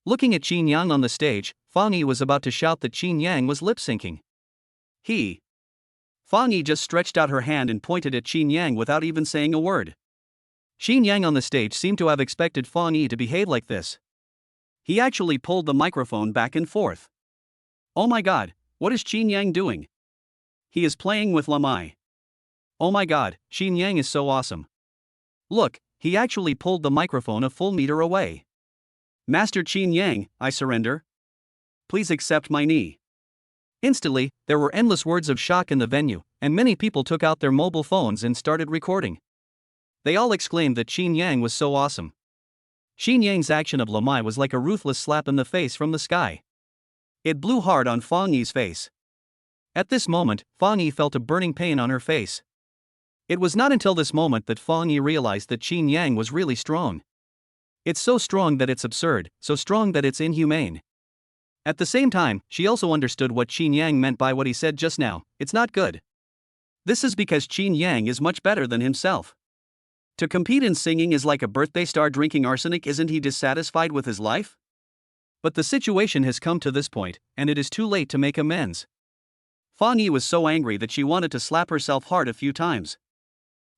Looking at Chinyang on the stage, Fang Yi was about to shout that Chinyang was lip-syncing. Fang Yi just stretched out her hand and pointed at Chinyang without even saying a word. Chinyang on the stage seemed to have expected Fang Yi to behave like this. He actually pulled the microphone back and forth. Oh my god, what is Chinyang doing? He is playing with Lamai. Oh my god, Chinyang is so awesome. Look, he actually pulled the microphone a full meter away. Master Chinyang, I surrender. Please accept my knee. Instantly, there were endless words of shock in the venue, and many people took out their mobile phones and started recording. They all exclaimed that Chinyang was so awesome. Chinyang's action of Lamai was like a ruthless slap in the face from the sky. It blew hard on Fang Yi's face. At this moment, Fang Yi felt a burning pain on her face. It was not until this moment that Fang Yi realized that Chinyang was really strong. It's so strong that it's absurd, so strong that it's inhumane. At the same time, she also understood what Chinyang meant by what he said just now. It's not good. This is because Chinyang is much better than himself. To compete in singing is like a birthday star drinking arsenic. Isn't he dissatisfied with his life? But the situation has come to this point, and it is too late to make amends. Fang Yi was so angry that she wanted to slap herself hard a few times.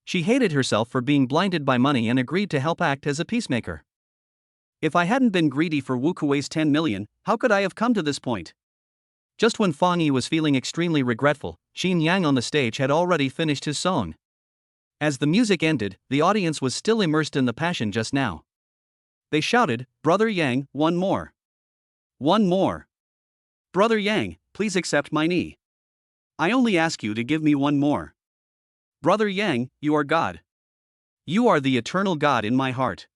She hated herself for being blinded by money and agreed to help act as a peacemaker. If I hadn't been greedy for Wu Kuei's 10 million, how could I have come to this point? Just when Fang Yi was feeling extremely regretful, Chinyang on the stage had already finished his song. As the music ended, the audience was still immersed in the passion just now. They shouted, "Brother Yang, one more. One more. Brother Yang, please accept my knee. I only ask you to give me one more. Brother Yang, you are God. You are the eternal God in my heart.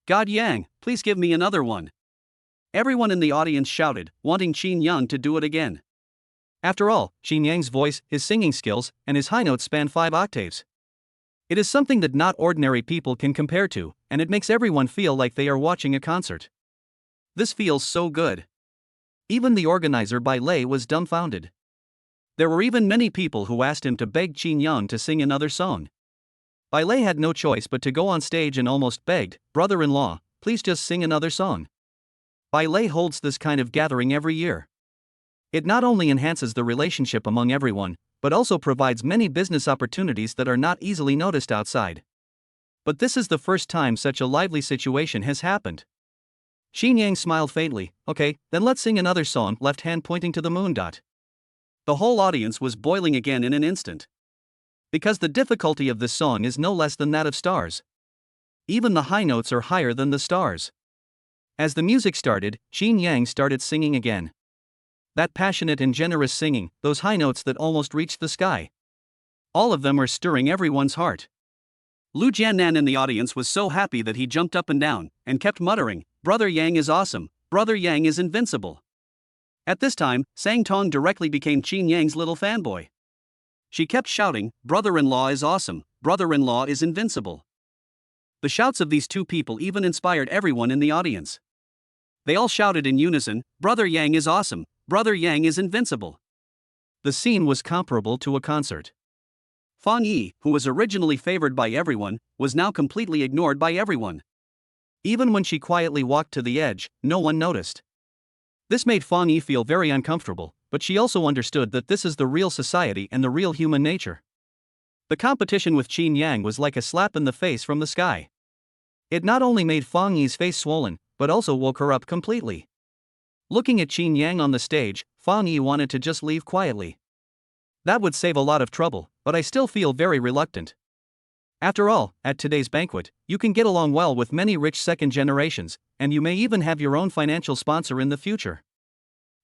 God Yang, please give me another one." Everyone in the audience shouted, wanting Chinyang to do it again. After all, Chinyang's voice, his singing skills, and his high notes span 5 octaves. It is something that not ordinary people can compare to, and it makes everyone feel like they are watching a concert. This feels so good. Even the organizer Bai Lei was dumbfounded. There were even many people who asked him to beg Chinyang to sing another song. Bai Lei had no choice but to go on stage and almost begged, "Brother-in-law, please just sing another song." Bai Lei holds this kind of gathering every year. It not only enhances the relationship among everyone, but also provides many business opportunities that are not easily noticed outside. But this is the first time such a lively situation has happened. Chinyang smiled faintly. "Okay, then let's sing another song," left hand pointing to the moon dot. The whole audience was boiling again in an instant. Because the difficulty of this song is no less than that of stars. Even the high notes are higher than the stars. As the music started, Chinyang started singing again. That passionate and generous singing, those high notes that almost reached the sky. All of them are stirring everyone's heart. Lu Jiannan in the audience was so happy that he jumped up and down, and kept muttering, "Brother Yang is awesome, Brother Yang is invincible." At this time, Sang Tong directly became Chinyang's little fanboy. She kept shouting, "Brother-in-law is awesome, brother-in-law is invincible." The shouts of these two people even inspired everyone in the audience. They all shouted in unison, "Brother Yang is awesome, Brother Yang is invincible." The scene was comparable to a concert. Fang Yi, who was originally favored by everyone, was now completely ignored by everyone. Even when she quietly walked to the edge, no one noticed. This made Fang Yi feel very uncomfortable, but she also understood that this is the real society and the real human nature. The competition with Chinyang was like a slap in the face from the sky. It not only made Fang Yi's face swollen, but also woke her up completely. Looking at Chinyang on the stage, Fang Yi wanted to just leave quietly. That would save a lot of trouble, but I still feel very reluctant. After all, at today's banquet, you can get along well with many rich second generations, and you may even have your own financial sponsor in the future.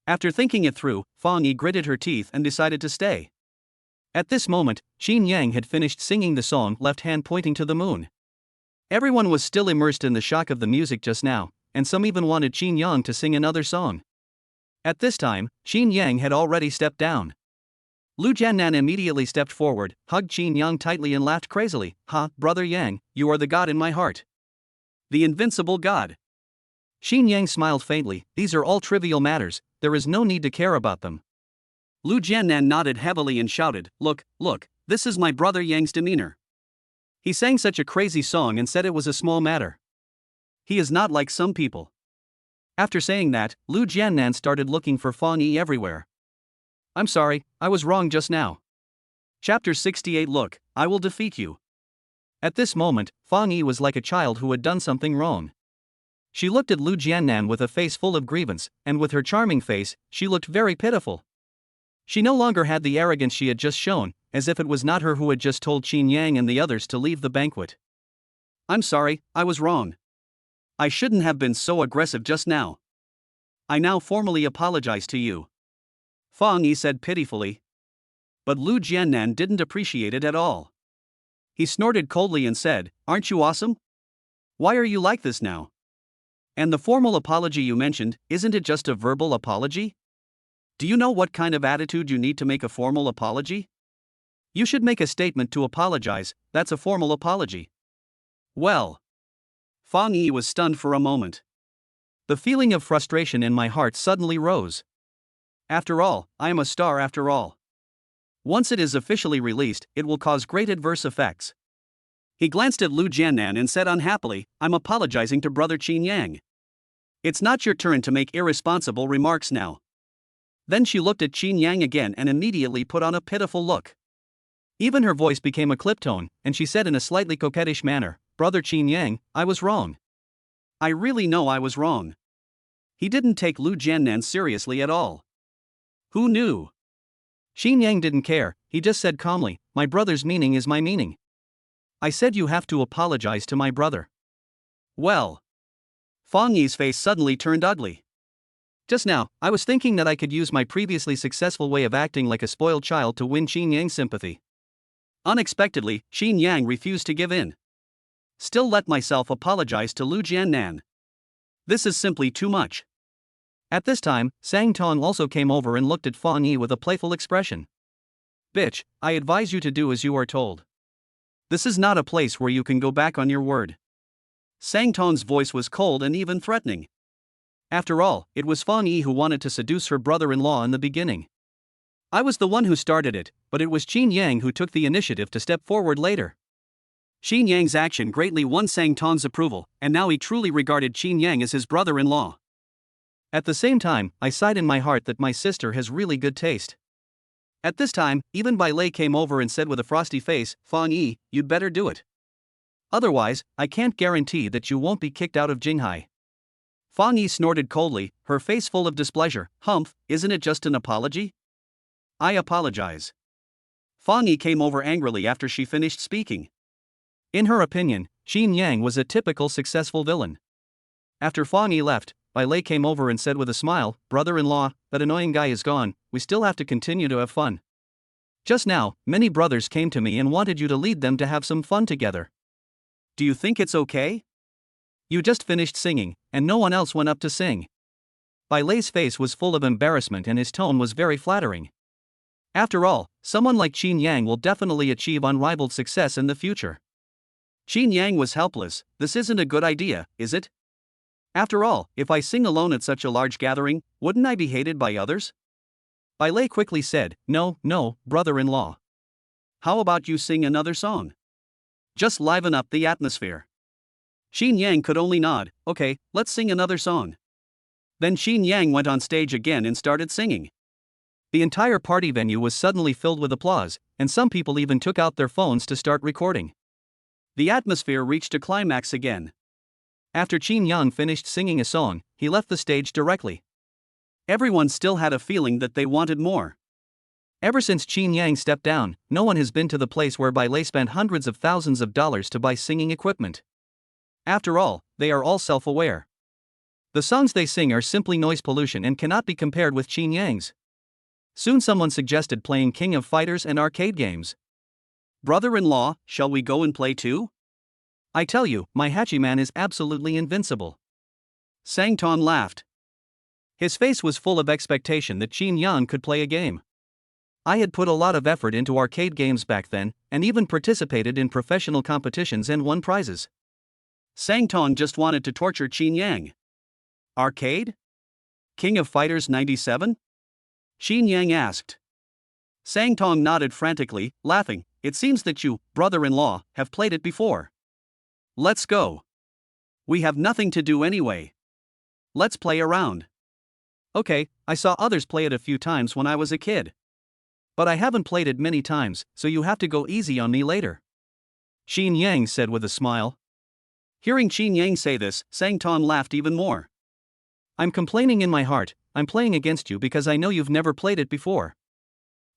After thinking it through, Fang Yi gritted her teeth and decided to stay. At this moment, Chinyang had finished singing the song, left hand pointing to the moon. Everyone was still immersed in the shock of the music just now, and some even wanted Chinyang to sing another song. At this time, Chinyang had already stepped down. Lu Jiannan immediately stepped forward, hugged Chinyang tightly and laughed crazily. "Ha, Brother Yang, you are the god in my heart. The invincible god." Chinyang smiled faintly. "These are all trivial matters, there is no need to care about them." Lu Jiannan nodded heavily and shouted, Look, this is my brother Yang's demeanor. He sang such a crazy song and said it was a small matter. He is not like some people." After saying that, Lu Jiannan started looking for Fang Yi everywhere. "I'm sorry, I was wrong just now." Chapter 68. Look, I will defeat you. At this moment, Fang Yi was like a child who had done something wrong. She looked at Lu Jiannan with a face full of grievance, and with her charming face, she looked very pitiful. She no longer had the arrogance she had just shown, as if it was not her who had just told Chinyang and the others to leave the banquet. "I'm sorry, I was wrong. I shouldn't have been so aggressive just now. I now formally apologize to you. Fang Yi said pitifully. But Lu Jiannan didn't appreciate it at all. He snorted coldly and said, "Aren't you awesome? Why are you like this now? And the formal apology you mentioned, isn't it just a verbal apology? Do you know what kind of attitude you need to make a formal apology? You should make a statement to apologize, that's a formal apology." Well. Fang Yi was stunned for a moment. The feeling of frustration in my heart suddenly rose. After all, I am a star after all. Once it is officially released, it will cause great adverse effects. He glanced at Lu Jiannan and said unhappily, "I'm apologizing to Brother Chinyang. It's not your turn to make irresponsible remarks now." Then she looked at Chinyang again and immediately put on a pitiful look. Even her voice became a clip tone, and she said in a slightly coquettish manner, "Brother Chinyang, I was wrong. I really know I was wrong." He didn't take Lu Jiannan seriously at all. Who knew? Chinyang didn't care, he just said calmly, "My brother's meaning is my meaning. I said you have to apologize to my brother." Well. Fang Yi's face suddenly turned ugly. Just now, I was thinking that I could use my previously successful way of acting like a spoiled child to win Chinyang's sympathy. Unexpectedly, Chinyang refused to give in. Still let myself apologize to Lu Jiannan. This is simply too much. At this time, Sang Tong also came over and looked at Fang Yi with a playful expression. "Bitch, I advise you to do as you are told. This is not a place where you can go back on your word." Sang Tong's voice was cold and even threatening. After all, it was Fang Yi who wanted to seduce her brother-in-law in the beginning. I was the one who started it, but it was Chinyang who took the initiative to step forward later. Chinyang's action greatly won Sang Tong's approval, and now he truly regarded Chinyang as his brother-in-law. At the same time, I sighed in my heart that my sister has really good taste. At this time, even Bai Lei came over and said with a frosty face, "Fang Yi, you'd better do it. Otherwise, I can't guarantee that you won't be kicked out of Jinghai." Fang Yi snorted coldly, her face full of displeasure. "Humph, isn't it just an apology? I apologize." Fang Yi came over angrily after she finished speaking. In her opinion, Chinyang was a typical successful villain. After Fang Yi left, Bai Lei came over and said with a smile, "Brother-in-law, that annoying guy is gone, we still have to continue to have fun. Just now, many brothers came to me and wanted you to lead them to have some fun together. Do you think it's okay? You just finished singing, and no one else went up to sing." Bai Lei's face was full of embarrassment and his tone was very flattering. After all, someone like Chinyang will definitely achieve unrivaled success in the future. Chinyang was helpless. This isn't a good idea, is it? After all, if I sing alone at such a large gathering, wouldn't I be hated by others? Bai Lei quickly said, No, brother-in-law. How about you sing another song? Just liven up the atmosphere." Chinyang could only nod. "Okay, let's sing another song." Then Chinyang went on stage again and started singing. The entire party venue was suddenly filled with applause, and some people even took out their phones to start recording. The atmosphere reached a climax again. After Chinyang finished singing a song, he left the stage directly. Everyone still had a feeling that they wanted more. Ever since Chinyang stepped down, no one has been to the place where Bai Lei spent hundreds of thousands of dollars to buy singing equipment. After all, they are all self-aware. The songs they sing are simply noise pollution and cannot be compared with Chinyang's. Soon someone suggested playing King of Fighters and arcade games. "Brother-in-law, shall we go and play too? I tell you, my Hachiman is absolutely invincible." Sang Tong laughed. His face was full of expectation that Chinyang could play a game. I had put a lot of effort into arcade games back then, and even participated in professional competitions and won prizes. Sang Tong just wanted to torture Chinyang. Arcade? King of Fighters 97? Chinyang asked. Sang Tong nodded frantically, laughing. "It seems that you, brother-in-law, have played it before. Let's go. We have nothing to do anyway. Let's play around." "Okay, I saw others play it a few times when I was a kid. But I haven't played it many times, so you have to go easy on me later," Chinyang said with a smile. Hearing Chinyang say this, Sang Tong laughed even more. "I'm complaining in my heart, I'm playing against you because I know you've never played it before."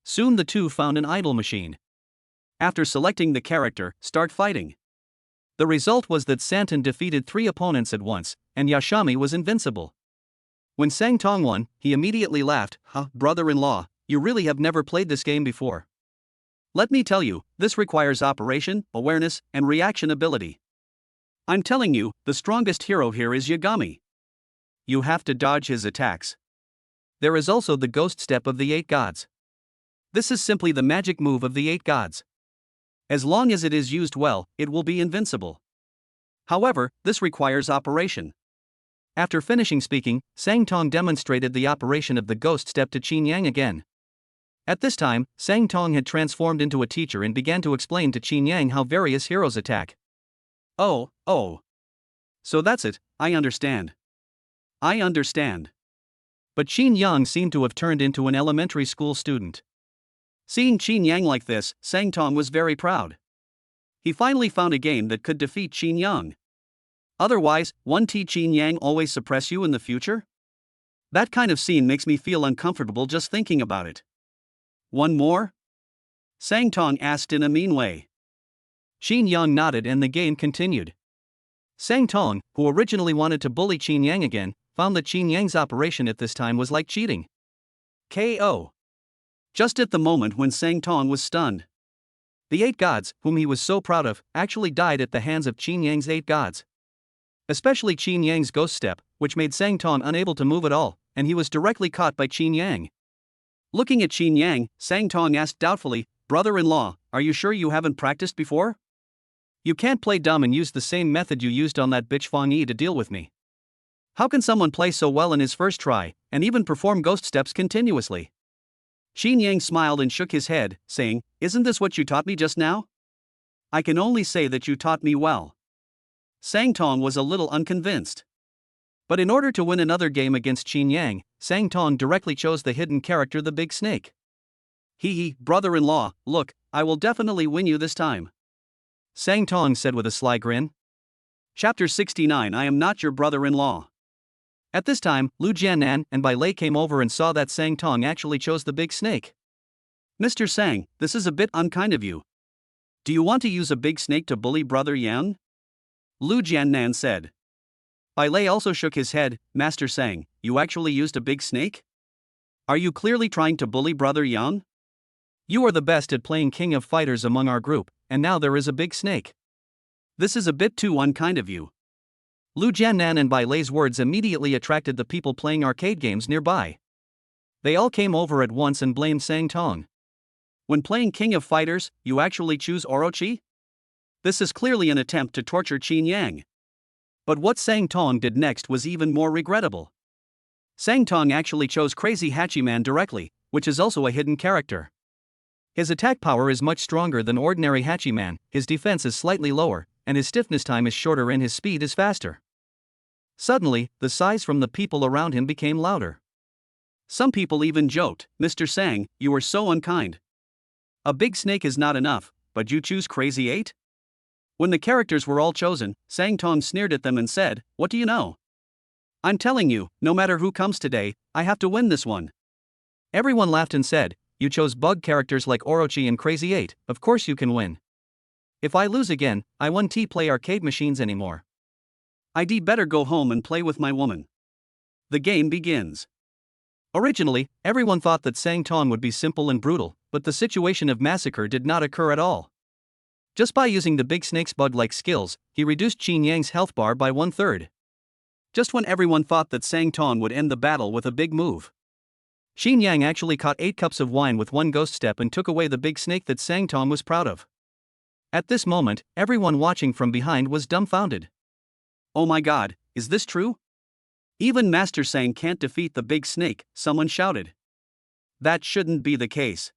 Soon the two found an idle machine. After selecting the character, start fighting. The result was that Santon defeated 3 opponents at once, and Yashami was invincible. When Sang Tong won, he immediately laughed. Brother-in-law, you really have never played this game before. Let me tell you, this requires operation, awareness, and reaction ability. I'm telling you, the strongest hero here is Yagami. You have to dodge his attacks. There is also the ghost step of the 8 gods. This is simply the magic move of the 8 gods. As long as it is used well, it will be invincible. However, this requires operation. After finishing speaking, Sang Tong demonstrated the operation of the ghost step to Chinyang again. At this time, Sang Tong had transformed into a teacher and began to explain to Chinyang how various heroes attack. Oh. So that's it, I understand. I understand. But Chinyang seemed to have turned into an elementary school student. Seeing Chinyang like this, Sang Tong was very proud. He finally found a game that could defeat Chinyang. Otherwise, won't Chinyang always suppress you in the future? That kind of scene makes me feel uncomfortable just thinking about it. One more? Sang Tong asked in a mean way. Chinyang nodded and the game continued. Sang Tong, who originally wanted to bully Chinyang again, found that Chinyang's operation at this time was like cheating. KO. Just at the moment when Sang Tong was stunned. The 8 gods, whom he was so proud of, actually died at the hands of Chinyang's 8 gods. Especially Chinyang's ghost step, which made Sang Tong unable to move at all, and he was directly caught by Chinyang. Looking at Chinyang, Sang Tong asked doubtfully, "Brother-in-law, are you sure you haven't practiced before? You can't play dumb and use the same method you used on that bitch Fong Yi to deal with me. How can someone play so well in his first try, and even perform ghost steps continuously?" Chinyang smiled and shook his head, saying, "Isn't this what you taught me just now? I can only say that you taught me well." Sang Tong was a little unconvinced. But in order to win another game against Chinyang, Sang Tong directly chose the hidden character the Big Snake. Brother-in-law, look, I will definitely win you this time," Sang Tong said with a sly grin. Chapter 69. I am not your brother-in-law. At this time, Lu Jiannan and Bai Lei came over and saw that Sang Tong actually chose the Big Snake. "Mr. Sang, this is a bit unkind of you. Do you want to use a big snake to bully Brother Yang?" Lu Jiannan said. Bai Lei also shook his head. "Master Sang, you actually used a big snake? Are you clearly trying to bully Brother Yang? You are the best at playing King of Fighters among our group, and now there is a big snake. This is a bit too unkind of you." Lu Jiannan and Bai Lei's words immediately attracted the people playing arcade games nearby. They all came over at once and blamed Sang Tong. "When playing King of Fighters, you actually choose Orochi? This is clearly an attempt to torture Chinyang." But what Sang Tong did next was even more regrettable. Sang Tong actually chose Crazy Hachiman directly, which is also a hidden character. His attack power is much stronger than ordinary Hachiman, his defense is slightly lower, and his stiffness time is shorter and his speed is faster. Suddenly, the sighs from the people around him became louder. Some people even joked, "Mr. Sang, you are so unkind. A big snake is not enough, but you choose Crazy 8? When the characters were all chosen, Sang Tong sneered at them and said, "What do you know? I'm telling you, no matter who comes today, I have to win this one." Everyone laughed and said, "You chose bug characters like Orochi and Crazy 8, of course you can win. If I lose again, I won't play arcade machines anymore. I'd better go home and play with my woman." The game begins. Originally, everyone thought that Sang Tong would be simple and brutal, but the situation of massacre did not occur at all. Just by using the Big Snake's bug-like skills, he reduced Chinyang's health bar by 1/3. Just when everyone thought that Sang Tong would end the battle with a big move, Chinyang actually caught 8 cups of wine with one ghost step and took away the Big Snake that Sang Tong was proud of. At this moment, everyone watching from behind was dumbfounded. "Oh my god, is this true? Even Master Sang can't defeat the Big Snake," someone shouted. "That shouldn't be the case.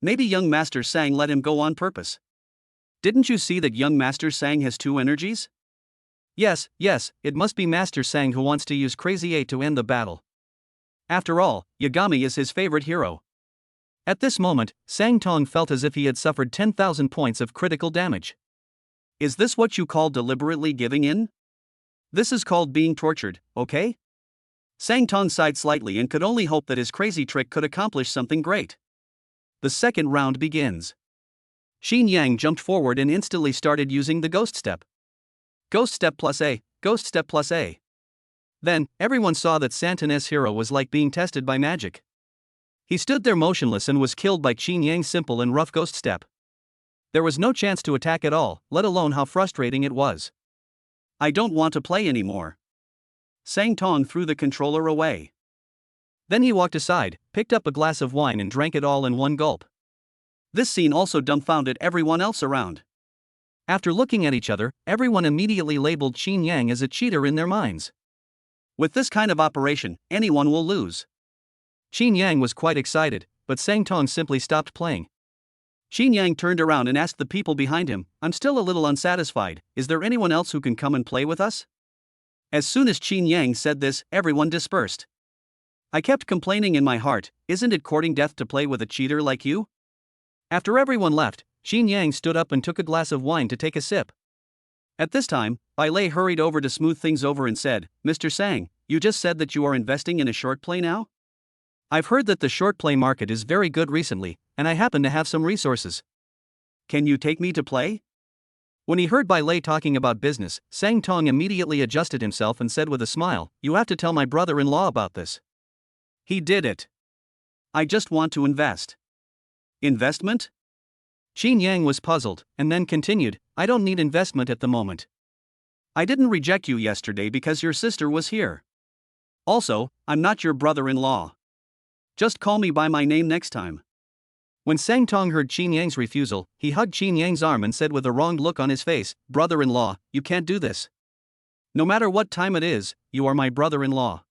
Maybe young Master Sang let him go on purpose. Didn't you see that young Master Sang has 2 energies? Yes, it must be Master Sang who wants to use Crazy 8 to end the battle. After all, Yagami is his favorite hero." At this moment, Sang Tong felt as if he had suffered 10,000 points of critical damage. Is this what you call deliberately giving in? This is called being tortured, okay? Sang Tong sighed slightly and could only hope that his crazy trick could accomplish something great. The second round begins. Chinyang jumped forward and instantly started using the ghost step. Ghost step plus A, ghost step plus A. Then, everyone saw that Santan's hero was like being tested by magic. He stood there motionless and was killed by Chinyang's simple and rough ghost step. There was no chance to attack at all, let alone how frustrating it was. I don't want to play anymore. Sang Tong threw the controller away. Then he walked aside, picked up a glass of wine and drank it all in one gulp. This scene also dumbfounded everyone else around. After looking at each other, everyone immediately labeled Chinyang as a cheater in their minds. With this kind of operation, anyone will lose. Chinyang was quite excited, but Sang Tong simply stopped playing. Chinyang turned around and asked the people behind him, "I'm still a little unsatisfied, is there anyone else who can come and play with us?" As soon as Chinyang said this, everyone dispersed. I kept complaining in my heart, isn't it courting death to play with a cheater like you? After everyone left, Chinyang stood up and took a glass of wine to take a sip. At this time, Bai Lei hurried over to smooth things over and said, "Mr. Sang, you just said that you are investing in a short play now? I've heard that the short play market is very good recently, and I happen to have some resources. Can you take me to play?" When he heard Bai Lei talking about business, Sang Tong immediately adjusted himself and said with a smile, "You have to tell my brother-in-law about this." He did it. I just want to invest. Investment? Chinyang was puzzled, and then continued, "I don't need investment at the moment. I didn't reject you yesterday because your sister was here. Also, I'm not your brother-in-law. Just call me by my name next time." When Sang Tong heard Chinyang's refusal, he hugged Chinyang's arm and said with a wronged look on his face, "Brother-in-law, you can't do this. No matter what time it is, you are my brother-in-law.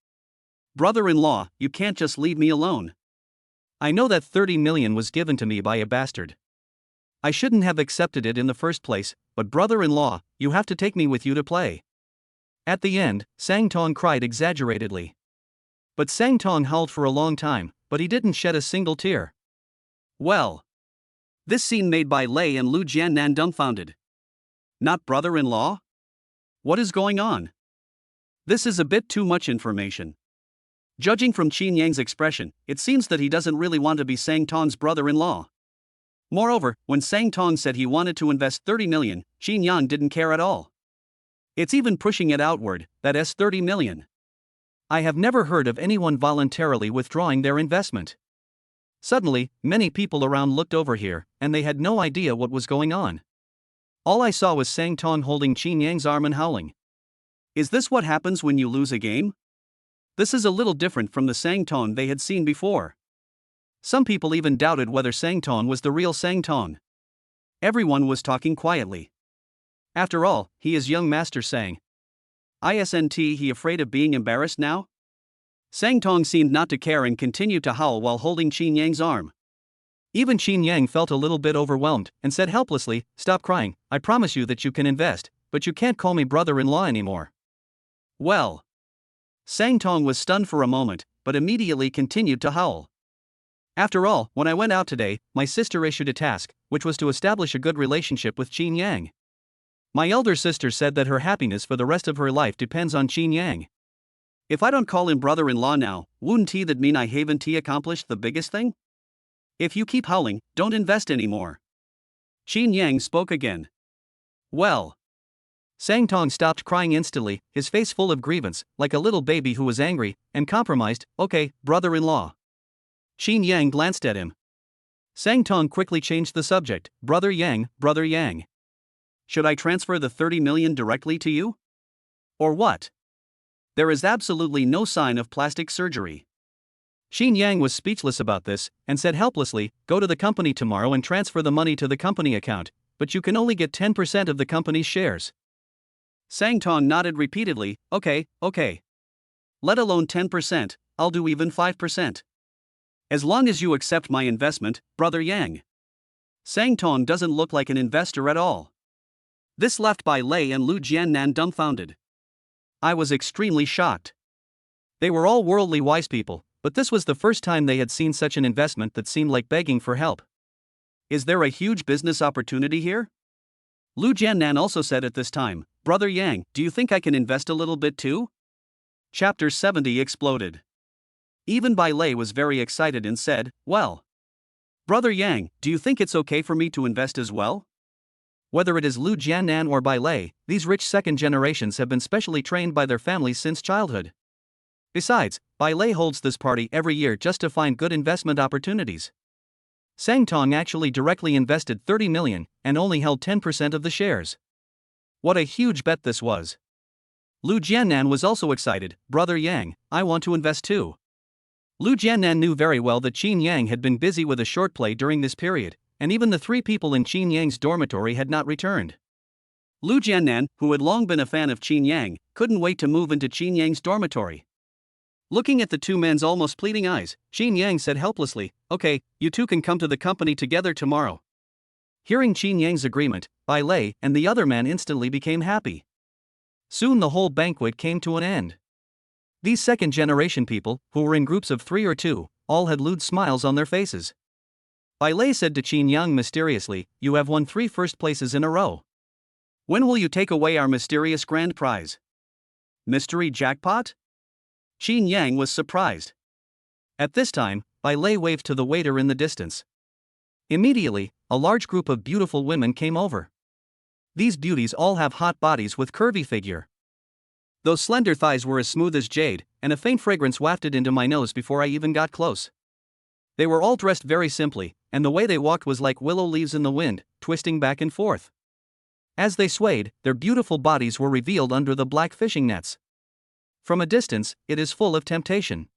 Brother-in-law, you can't just leave me alone. I know that 30 million was given to me by a bastard. I shouldn't have accepted it in the first place, but brother-in-law, you have to take me with you to play." At the end, Sang Tong cried exaggeratedly. But Sang Tong howled for a long time, but he didn't shed a single tear. Well. This scene made Bai Lei and Lu Jiannan dumbfounded. Not brother-in-law? What is going on? This is a bit too much information. Judging from Chinyang's expression, it seems that he doesn't really want to be Sang Tong's brother-in-law. Moreover, when Sang Tong said he wanted to invest 30 million, Chinyang didn't care at all. It's even pushing it outward, that's 30 million. I have never heard of anyone voluntarily withdrawing their investment. Suddenly, many people around looked over here, and they had no idea what was going on. All I saw was Sang Tong holding Chinyang's arm and howling. Is this what happens when you lose a game? This is a little different from the Sang Tong they had seen before. Some people even doubted whether Sang Tong was the real Sang Tong. Everyone was talking quietly. After all, he is young Master Sang. Isn't he afraid of being embarrassed now? Sang Tong seemed not to care and continued to howl while holding Chinyang's arm. Even Chinyang felt a little bit overwhelmed, and said helplessly, "Stop crying, I promise you that you can invest, but you can't call me brother-in-law anymore." Well. Sang Tong was stunned for a moment, but immediately continued to howl. "After all, when I went out today, my sister issued a task, which was to establish a good relationship with Chinyang. My elder sister said that her happiness for the rest of her life depends on Chinyang. If I don't call him brother-in-law now, wouldn't that mean I haven't accomplished the biggest thing? If you keep howling, don't invest anymore." Chinyang spoke again. Well. Sang Tong stopped crying instantly, his face full of grievance, like a little baby who was angry and compromised. "Okay, brother-in-law." Chinyang glanced at him. Sang Tong quickly changed the subject. Brother Yang. Should I transfer the 30 million directly to you? Or what? There is absolutely no sign of plastic surgery." Chinyang was speechless about this, and said helplessly, "Go to the company tomorrow and transfer the money to the company account, but you can only get 10% of the company's shares." Sang Tong nodded repeatedly, okay. Let alone 10%, I'll do even 5%. As long as you accept my investment, Brother Yang. Sang Tong doesn't look like an investor at all. This left Bai Lei and Lu Jiannan dumbfounded. I was extremely shocked. They were all worldly wise people, but this was the first time they had seen such an investment that seemed like begging for help. Is there a huge business opportunity here? Lu Jiannan also said at this time, "Brother Yang, do you think I can invest a little bit too?" Chapter 70 exploded. Even Bai Lei was very excited and said, "Well, Brother Yang, do you think it's okay for me to invest as well?" Whether it is Lu Jiannan or Bai Lei, these rich second generations have been specially trained by their families since childhood. Besides, Bai Lei holds this party every year just to find good investment opportunities. Sang Tong actually directly invested 30 million and only held 10% of the shares. What a huge bet this was. Lu Jiannan was also excited. Brother Yang, I want to invest too. Lu Jiannan knew very well that Chinyang had been busy with a short play during this period, and even the 3 people in Chinyang's dormitory had not returned. Lu Jiannan, who had long been a fan of Chinyang, couldn't wait to move into Chinyang's dormitory. Looking at the 2 men's almost pleading eyes, Chinyang said helplessly, "Okay, you 2 can come to the company together tomorrow." Hearing Chinyang's agreement, Bai Lei and the other man instantly became happy. Soon the whole banquet came to an end. These second-generation people, who were in groups of 3 or 2, all had lewd smiles on their faces. Bai Lei said to Chinyang mysteriously, "You have won 3 first places in a row. When will you take away our mysterious grand prize? Mystery jackpot?" Chinyang was surprised. At this time, Bai Lei waved to the waiter in the distance. Immediately, a large group of beautiful women came over. These beauties all have hot bodies with curvy figure. Those slender thighs were as smooth as jade, and a faint fragrance wafted into my nose before I even got close. They were all dressed very simply, and the way they walked was like willow leaves in the wind, twisting back and forth. As they swayed, their beautiful bodies were revealed under the black fishing nets. From a distance, it is full of temptation.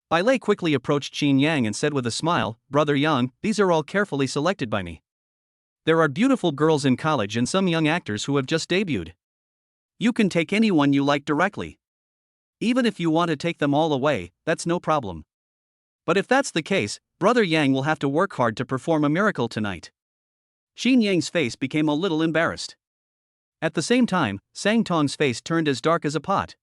Bai Lei quickly approached Chinyang and said with a smile, "Brother Yang, these are all carefully selected by me. There are beautiful girls in college and some young actors who have just debuted. You can take anyone you like directly. Even if you want to take them all away, that's no problem. But if that's the case, Brother Yang will have to work hard to perform a miracle tonight." Chinyang's face became a little embarrassed. At the same time, Sang Tong's face turned as dark as a pot.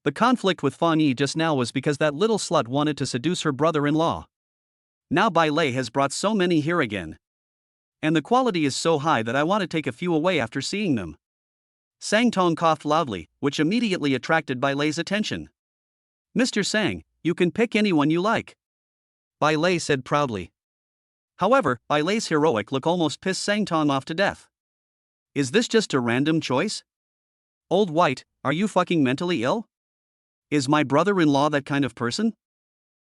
The conflict with Fan Yi just now was because that little slut wanted to seduce her brother-in-law. Now Bai Lei has brought so many here again. And the quality is so high that I want to take a few away after seeing them. Sang Tong coughed loudly, which immediately attracted Bai Lei's attention. "Mr. Sang, you can pick anyone you like," Bai Lei said proudly. However, Bai Lei's heroic look almost pissed Sang Tong off to death. "Is this just a random choice? Old White, are you fucking mentally ill? Is my brother-in-law that kind of person?"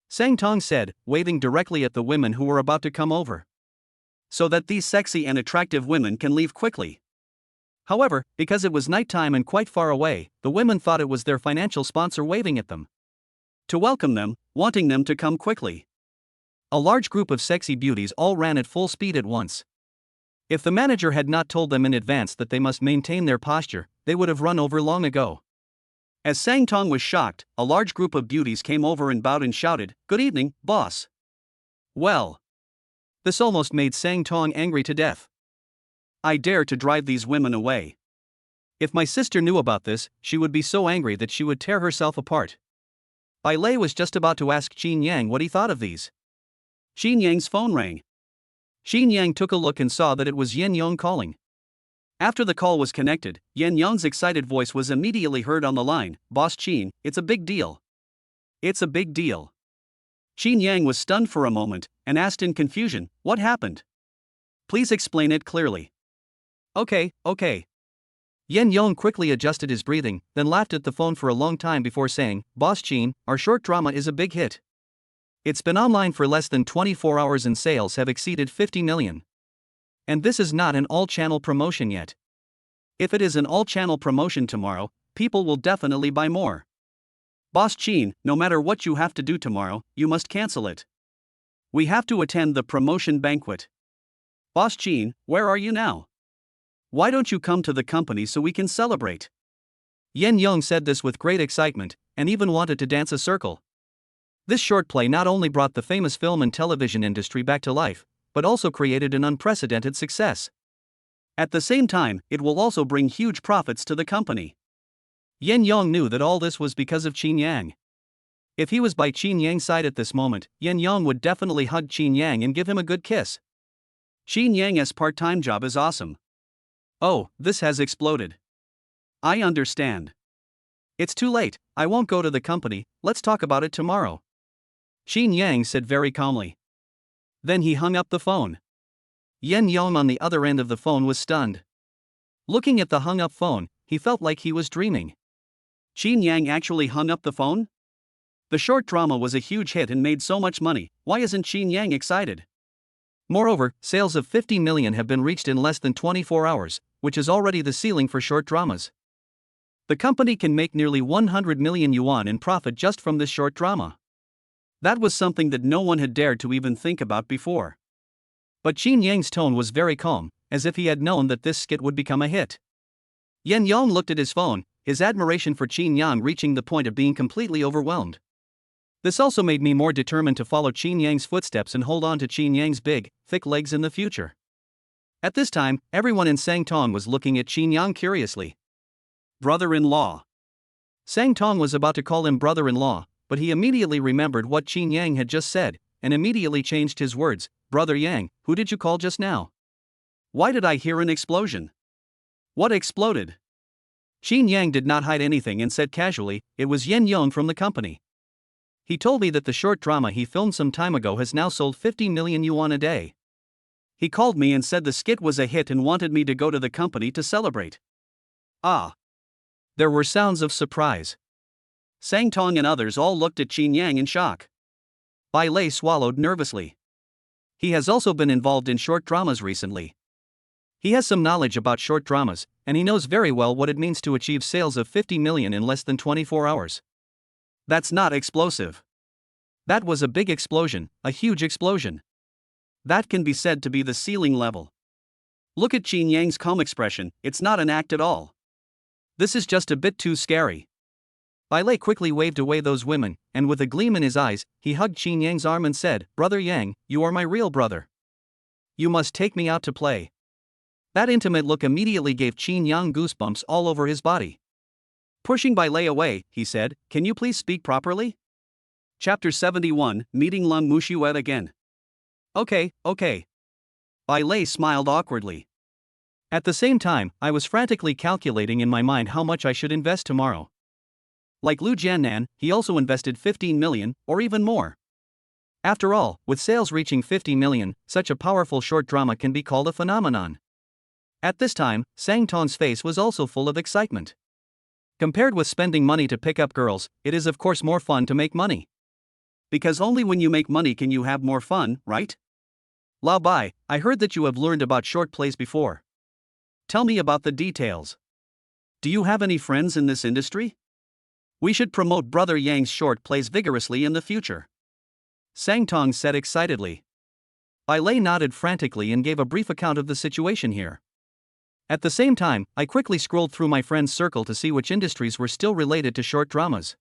Sang Tong said, waving directly at the women who were about to come over. "So that these sexy and attractive women can leave quickly." However, because it was nighttime and quite far away, the women thought it was their financial sponsor waving at them to welcome them, wanting them to come quickly. A large group of sexy beauties all ran at full speed at once. If the manager had not told them in advance that they must maintain their posture, they would have run over long ago. As Sang Tong was shocked, a large group of beauties came over and bowed and shouted, "Good evening, boss." Well, this almost made Sang Tong angry to death. I dare to drive these women away. If my sister knew about this, she would be so angry that she would tear herself apart. Bai Lei was just about to ask Chinyang what he thought of these. Chinyang's phone rang. Chinyang took a look and saw that it was Yen Yong calling. After the call was connected, Yen Yong's excited voice was immediately heard on the line, "Boss Chin, it's a big deal." "It's a big deal." Chinyang was stunned for a moment, and asked in confusion, "What happened? Please explain it clearly." Okay. Yen Yong quickly adjusted his breathing, then laughed at the phone for a long time before saying, "Boss Chin, our short drama is a big hit. It's been online for less than 24 hours and sales have exceeded 50 million. And this is not an all-channel promotion yet. If it is an all-channel promotion tomorrow, people will definitely buy more. Boss Chin, no matter what you have to do tomorrow, you must cancel it. We have to attend the promotion banquet. Boss Chin, where are you now? Why don't you come to the company so we can celebrate?" Yen Yong said this with great excitement, and even wanted to dance a circle. This short play not only brought the famous film and television industry back to life, but also created an unprecedented success. At the same time, it will also bring huge profits to the company. Yen Yong knew that all this was because of Chinyang. If he was by Chinyang's side at this moment, Yen Yong would definitely hug Chinyang and give him a good kiss. Chinyang's part-time job is awesome. Oh, this has exploded. I understand. It's too late, I won't go to the company, let's talk about it tomorrow. Chinyang said very calmly. Then he hung up the phone. Yen Yong on the other end of the phone was stunned. Looking at the hung-up phone, he felt like he was dreaming. Chinyang actually hung up the phone? The short drama was a huge hit and made so much money, why isn't Chinyang excited? Moreover, sales of 50 million have been reached in less than 24 hours, which is already the ceiling for short dramas. The company can make nearly 100 million yuan in profit just from this short drama. That was something that no one had dared to even think about before. But Chinyang's tone was very calm, as if he had known that this skit would become a hit. Yen Yong looked at his phone, his admiration for Chinyang reaching the point of being completely overwhelmed. This also made me more determined to follow Chinyang's footsteps and hold on to Chinyang's big, thick legs in the future. At this time, everyone in Sangtong was looking at Chinyang curiously. Brother-in-law. Sangtong was about to call him brother-in-law, but he immediately remembered what Chinyang had just said, and immediately changed his words. Brother Yang, who did you call just now? Why did I hear an explosion? What exploded? Chinyang did not hide anything and said casually, it was Yen Yong from the company. He told me that the short drama he filmed some time ago has now sold 50 million yuan a day. He called me and said the skit was a hit and wanted me to go to the company to celebrate. Ah. There were sounds of surprise. Sangtong and others all looked at Chinyang in shock. Bai Lei swallowed nervously. He has also been involved in short dramas recently. He has some knowledge about short dramas, and he knows very well what it means to achieve sales of 50 million in less than 24 hours. That's not explosive. That was a big explosion, a huge explosion. That can be said to be the ceiling level. Look at Chinyang's calm expression, it's not an act at all. This is just a bit too scary. Bai Lei quickly waved away those women, and with a gleam in his eyes, he hugged Chinyang's arm and said, Brother Yang, you are my real brother. You must take me out to play. That intimate look immediately gave Chinyang goosebumps all over his body. Pushing Bai Lei away, he said, Can you please speak properly? Chapter 71, Meeting Lung Mushuet again. Okay. Bai Lei smiled awkwardly. At the same time, I was frantically calculating in my mind how much I should invest tomorrow. Like Lu Jiannan, he also invested 15 million, or even more. After all, with sales reaching 50 million, such a powerful short drama can be called a phenomenon. At this time, Sangtong's face was also full of excitement. Compared with spending money to pick up girls, it is of course more fun to make money. Because only when you make money can you have more fun, right? Lao Bai, I heard that you have learned about short plays before. Tell me about the details. Do you have any friends in this industry? We should promote Brother Yang's short plays vigorously in the future. Sangtong said excitedly. Bai Lei nodded frantically and gave a brief account of the situation here. At the same time, I quickly scrolled through my friend's circle to see which industries were still related to short dramas.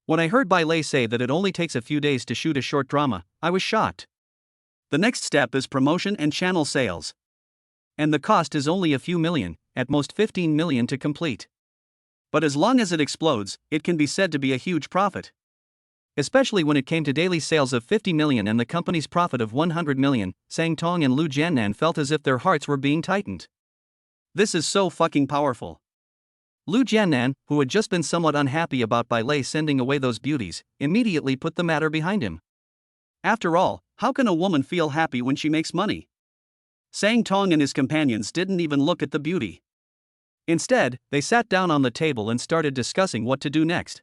When I heard Bai Lei say that it only takes a few days to shoot a short drama, I was shocked. The next step is promotion and channel sales. And the cost is only a few million, at most 15 million to complete. But as long as it explodes, it can be said to be a huge profit. Especially when it came to daily sales of 50 million and the company's profit of 100 million, Sangtong and Lu Jiannan felt as if their hearts were being tightened. This is so fucking powerful. Lu Jiannan, who had just been somewhat unhappy about Bai Lei sending away those beauties, immediately put the matter behind him. After all, how can a woman feel happy when she makes money? Sangtong and his companions didn't even look at the beauty. Instead, they sat down on the table and started discussing what to do next.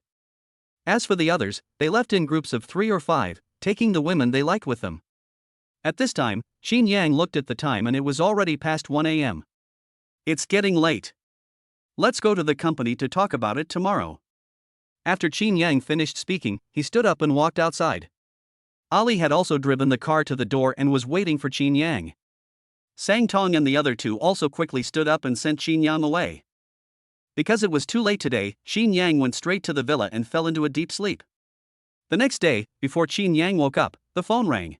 As for the others, they left in groups of 3 or 5, taking the women they liked with them. At this time, Chinyang looked at the time and it was already past 1 a.m. It's getting late. Let's go to the company to talk about it tomorrow. After Chinyang finished speaking, he stood up and walked outside. Ali had also driven the car to the door and was waiting for Chinyang. Sangtong and the other two also quickly stood up and sent Chinyang away. Because it was too late today, Chinyang went straight to the villa and fell into a deep sleep. The next day, before Chinyang woke up, the phone rang.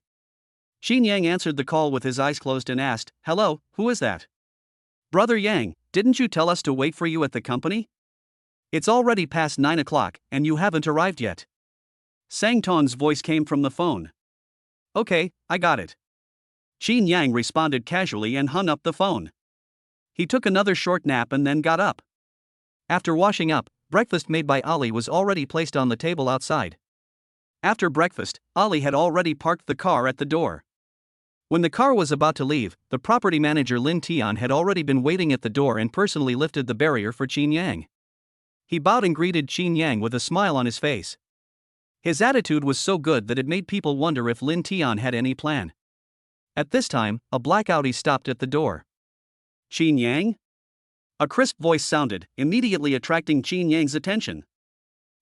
Chinyang answered the call with his eyes closed and asked, Hello, who is that? Brother Yang, didn't you tell us to wait for you at the company? It's already past 9 o'clock, and you haven't arrived yet. Sangtong's voice came from the phone. Okay, I got it. Chinyang responded casually and hung up the phone. He took another short nap and then got up. After washing up, breakfast made by Ali was already placed on the table outside. After breakfast, Ali had already parked the car at the door. When the car was about to leave, the property manager Lin Tian had already been waiting at the door and personally lifted the barrier for Chinyang. He bowed and greeted Chinyang with a smile on his face. His attitude was so good that it made people wonder if Lin Tian had any plan. At this time, a black Audi stopped at the door. Chinyang? A crisp voice sounded, immediately attracting Chinyang's attention.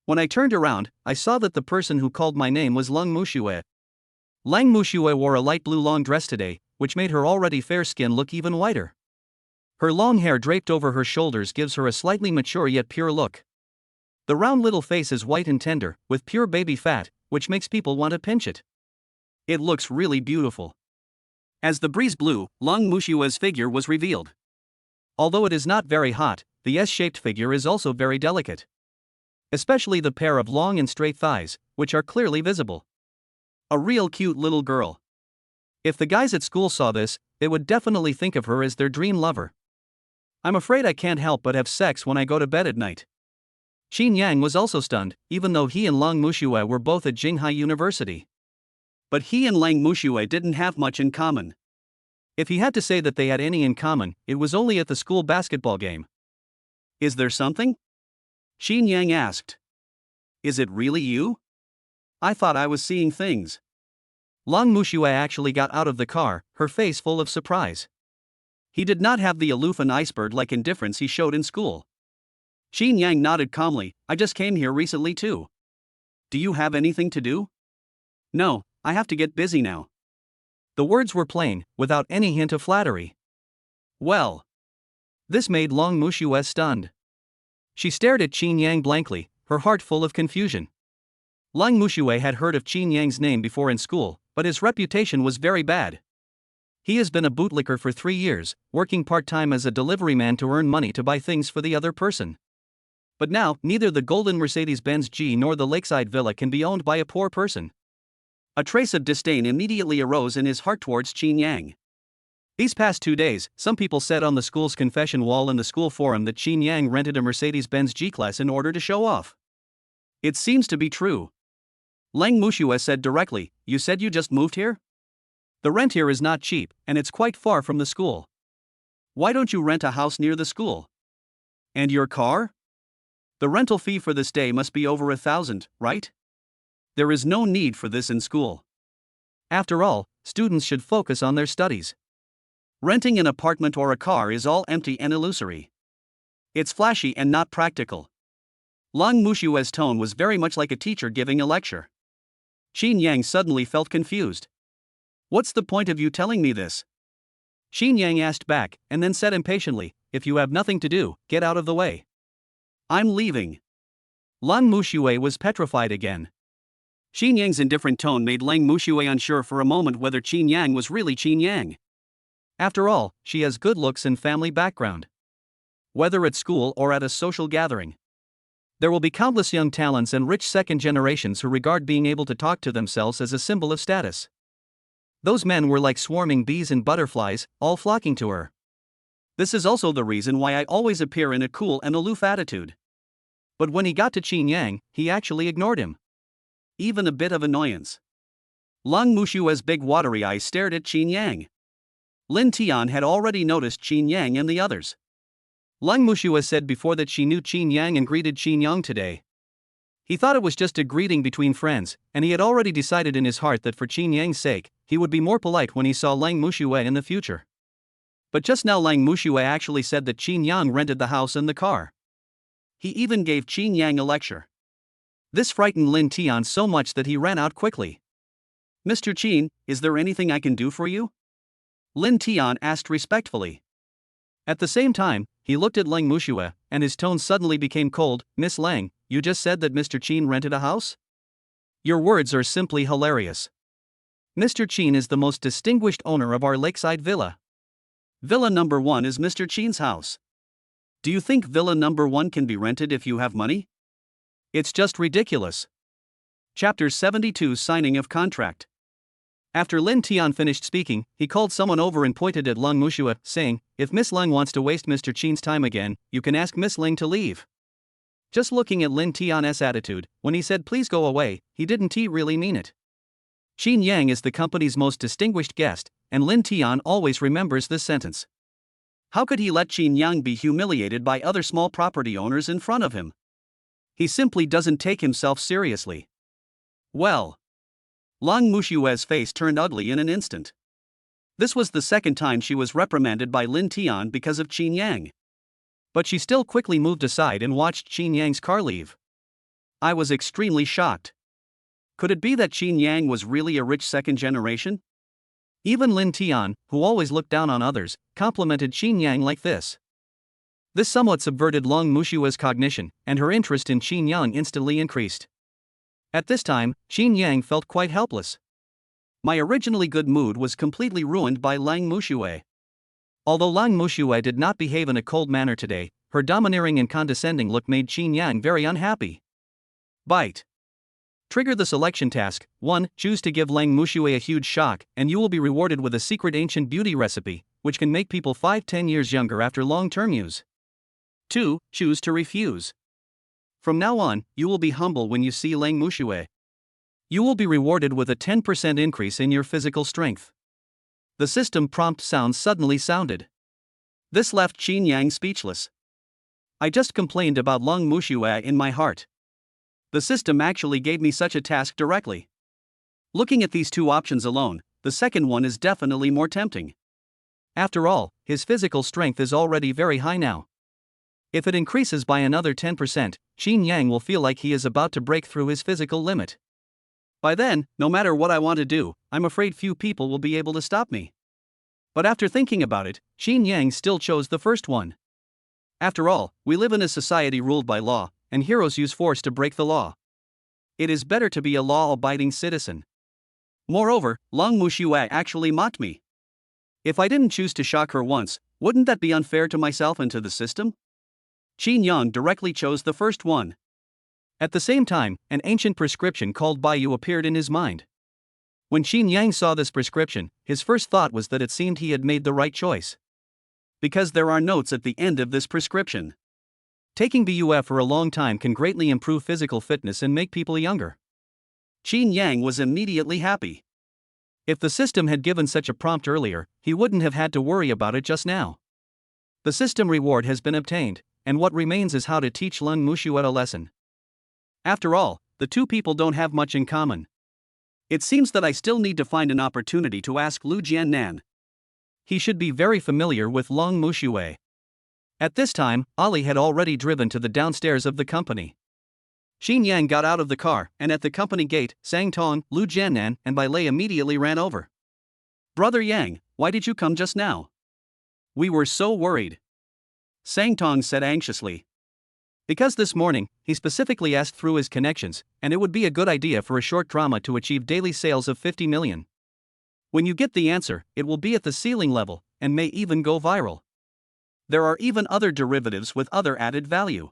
When I turned around, I saw that the person who called my name was Lang Muxue. Lang Muxue wore a light blue long dress today, which made her already fair skin look even whiter. Her long hair draped over her shoulders gives her a slightly mature yet pure look. The round little face is white and tender, with pure baby fat, which makes people want to pinch it. It looks really beautiful. As the breeze blew, Lang Muxue's figure was revealed. Although it is not very hot, the S-shaped figure is also very delicate. Especially the pair of long and straight thighs, which are clearly visible. A real cute little girl. If the guys at school saw this, they would definitely think of her as their dream lover. I'm afraid I can't help but have sex when I go to bed at night. Chinyang was also stunned, even though he and Lang Muxue were both at Jinghai University. But he and Lang Muxue didn't have much in common. If he had to say that they had any in common, it was only at the school basketball game. Is there something? Chinyang asked. Is it really you? I thought I was seeing things. Lang Muxue actually got out of the car, her face full of surprise. He did not have the aloof and iceberg-like indifference he showed in school. Chinyang nodded calmly. I just came here recently too. Do you have anything to do? No, I have to get busy now. The words were plain, without any hint of flattery. Well. This made Lang Muxue stunned. She stared at Chinyang blankly, her heart full of confusion. Lang Muxue had heard of Chinyang's name before in school, but his reputation was very bad. He has been a bootlicker for 3 years, working part-time as a delivery man to earn money to buy things for the other person. But now, neither the golden Mercedes-Benz G nor the lakeside villa can be owned by a poor person. A trace of disdain immediately arose in his heart towards Chinyang. These past 2 days, some people said on the school's confession wall in the school forum that Chinyang rented a Mercedes-Benz G-Class in order to show off. It seems to be true. Lang Muxue said directly, you said you just moved here? The rent here is not cheap, and it's quite far from the school. Why don't you rent a house near the school? And your car? The rental fee for this day must be over 1,000, right? There is no need for this in school. After all, students should focus on their studies. Renting an apartment or a car is all empty and illusory. It's flashy and not practical. Lang Muxue's tone was very much like a teacher giving a lecture. Chinyang suddenly felt confused. What's the point of you telling me this? Chinyang asked back, and then said impatiently, if you have nothing to do, get out of the way. I'm leaving. Lang Muxue was petrified again. Chinyang's indifferent tone made Lang Muxue unsure for a moment whether Chinyang was really Chinyang. After all, she has good looks and family background. Whether at school or at a social gathering. There will be countless young talents and rich second generations who regard being able to talk to themselves as a symbol of status. Those men were like swarming bees and butterflies, all flocking to her. This is also the reason why I always appear in a cool and aloof attitude. But when he got to Chinyang, he actually ignored him. Even a bit of annoyance. Lang Muxue's big watery eyes stared at Chinyang. Lin Tian had already noticed Chinyang and the others. Lang Muxue said before that she knew Chinyang and greeted Chinyang today. He thought it was just a greeting between friends, and he had already decided in his heart that for Chinyang's sake, he would be more polite when he saw Lang Muxue in the future. But just now Lang Muxue actually said that Chinyang rented the house and the car. He even gave Chinyang a lecture. This frightened Lin Tian so much that he ran out quickly. Mr. Chin, is there anything I can do for you? Lin Tian asked respectfully. At the same time, he looked at Lang Muxue, and his tone suddenly became cold. Miss Lang, you just said that Mr. Chin rented a house? Your words are simply hilarious. Mr. Chin is the most distinguished owner of our lakeside villa. Villa number 1 is Mr. Chin's house. Do you think Villa number 1 can be rented if you have money? It's just ridiculous. Chapter 72 Signing of Contract. After Lin Tian finished speaking, he called someone over and pointed at Lang Muxue, saying, if Miss Lang wants to waste Mr. Chin's time again, you can ask Miss Lang to leave. Just looking at Lin Tian's attitude, when he said please go away, he didn't really mean it. Chinyang is the company's most distinguished guest, and Lin Tian always remembers this sentence. How could he let Chinyang be humiliated by other small property owners in front of him? He simply doesn't take himself seriously. Well. Long Mushue's face turned ugly in an instant. This was the second time she was reprimanded by Lin Tian because of Chinyang. But she still quickly moved aside and watched Chinyang's car leave. I was extremely shocked. Could it be that Chinyang was really a rich second generation? Even Lin Tian, who always looked down on others, complimented Chinyang like this. This somewhat subverted Long Mushue's cognition, and her interest in Chinyang instantly increased. At this time, Chinyang felt quite helpless. My originally good mood was completely ruined by Lang Mushue. Although Lang Mushue did not behave in a cold manner today, her domineering and condescending look made Chinyang very unhappy. Bite. Trigger the selection task. 1. Choose to give Lang Mushue a huge shock, and you will be rewarded with a secret ancient beauty recipe, which can make people 5-10 years younger after long-term use. 2. Choose to refuse. From now on, you will be humble when you see Lang Mushue. You will be rewarded with a 10% increase in your physical strength. The system prompt sound suddenly sounded. This left Chinyang speechless. I just complained about Lang Mushue in my heart. The system actually gave me such a task directly. Looking at these two options alone, the second one is definitely more tempting. After all, his physical strength is already very high now. If it increases by another 10%, Chinyang will feel like he is about to break through his physical limit. By then, no matter what I want to do, I'm afraid few people will be able to stop me. But after thinking about it, Chinyang still chose the first one. After all, we live in a society ruled by law, and heroes use force to break the law. It is better to be a law-abiding citizen. Moreover, Lang Mushue actually mocked me. If I didn't choose to shock her once, wouldn't that be unfair to myself and to the system? Chinyang directly chose the first one. At the same time, an ancient prescription called Baiyu appeared in his mind. When Chinyang saw this prescription, his first thought was that it seemed he had made the right choice. Because there are notes at the end of this prescription. Taking BUF for a long time can greatly improve physical fitness and make people younger. Chinyang was immediately happy. If the system had given such a prompt earlier, he wouldn't have had to worry about it just now. The system reward has been obtained, and what remains is how to teach Lang Mushue a lesson. After all, the two people don't have much in common. It seems that I still need to find an opportunity to ask Lu Jiannan. He should be very familiar with Lang Mushue. At this time, Ali had already driven to the downstairs of the company. Chinyang got out of the car, and at the company gate, Sang Tong, Lu Jiannan, and Bai Lei immediately ran over. Brother Yang, why did you come just now? We were so worried. Sang Tong said anxiously. Because this morning, he specifically asked through his connections, and it would be a good idea for a short drama to achieve daily sales of 50 million. When you get the answer, it will be at the ceiling level, and may even go viral. There are even other derivatives with other added value.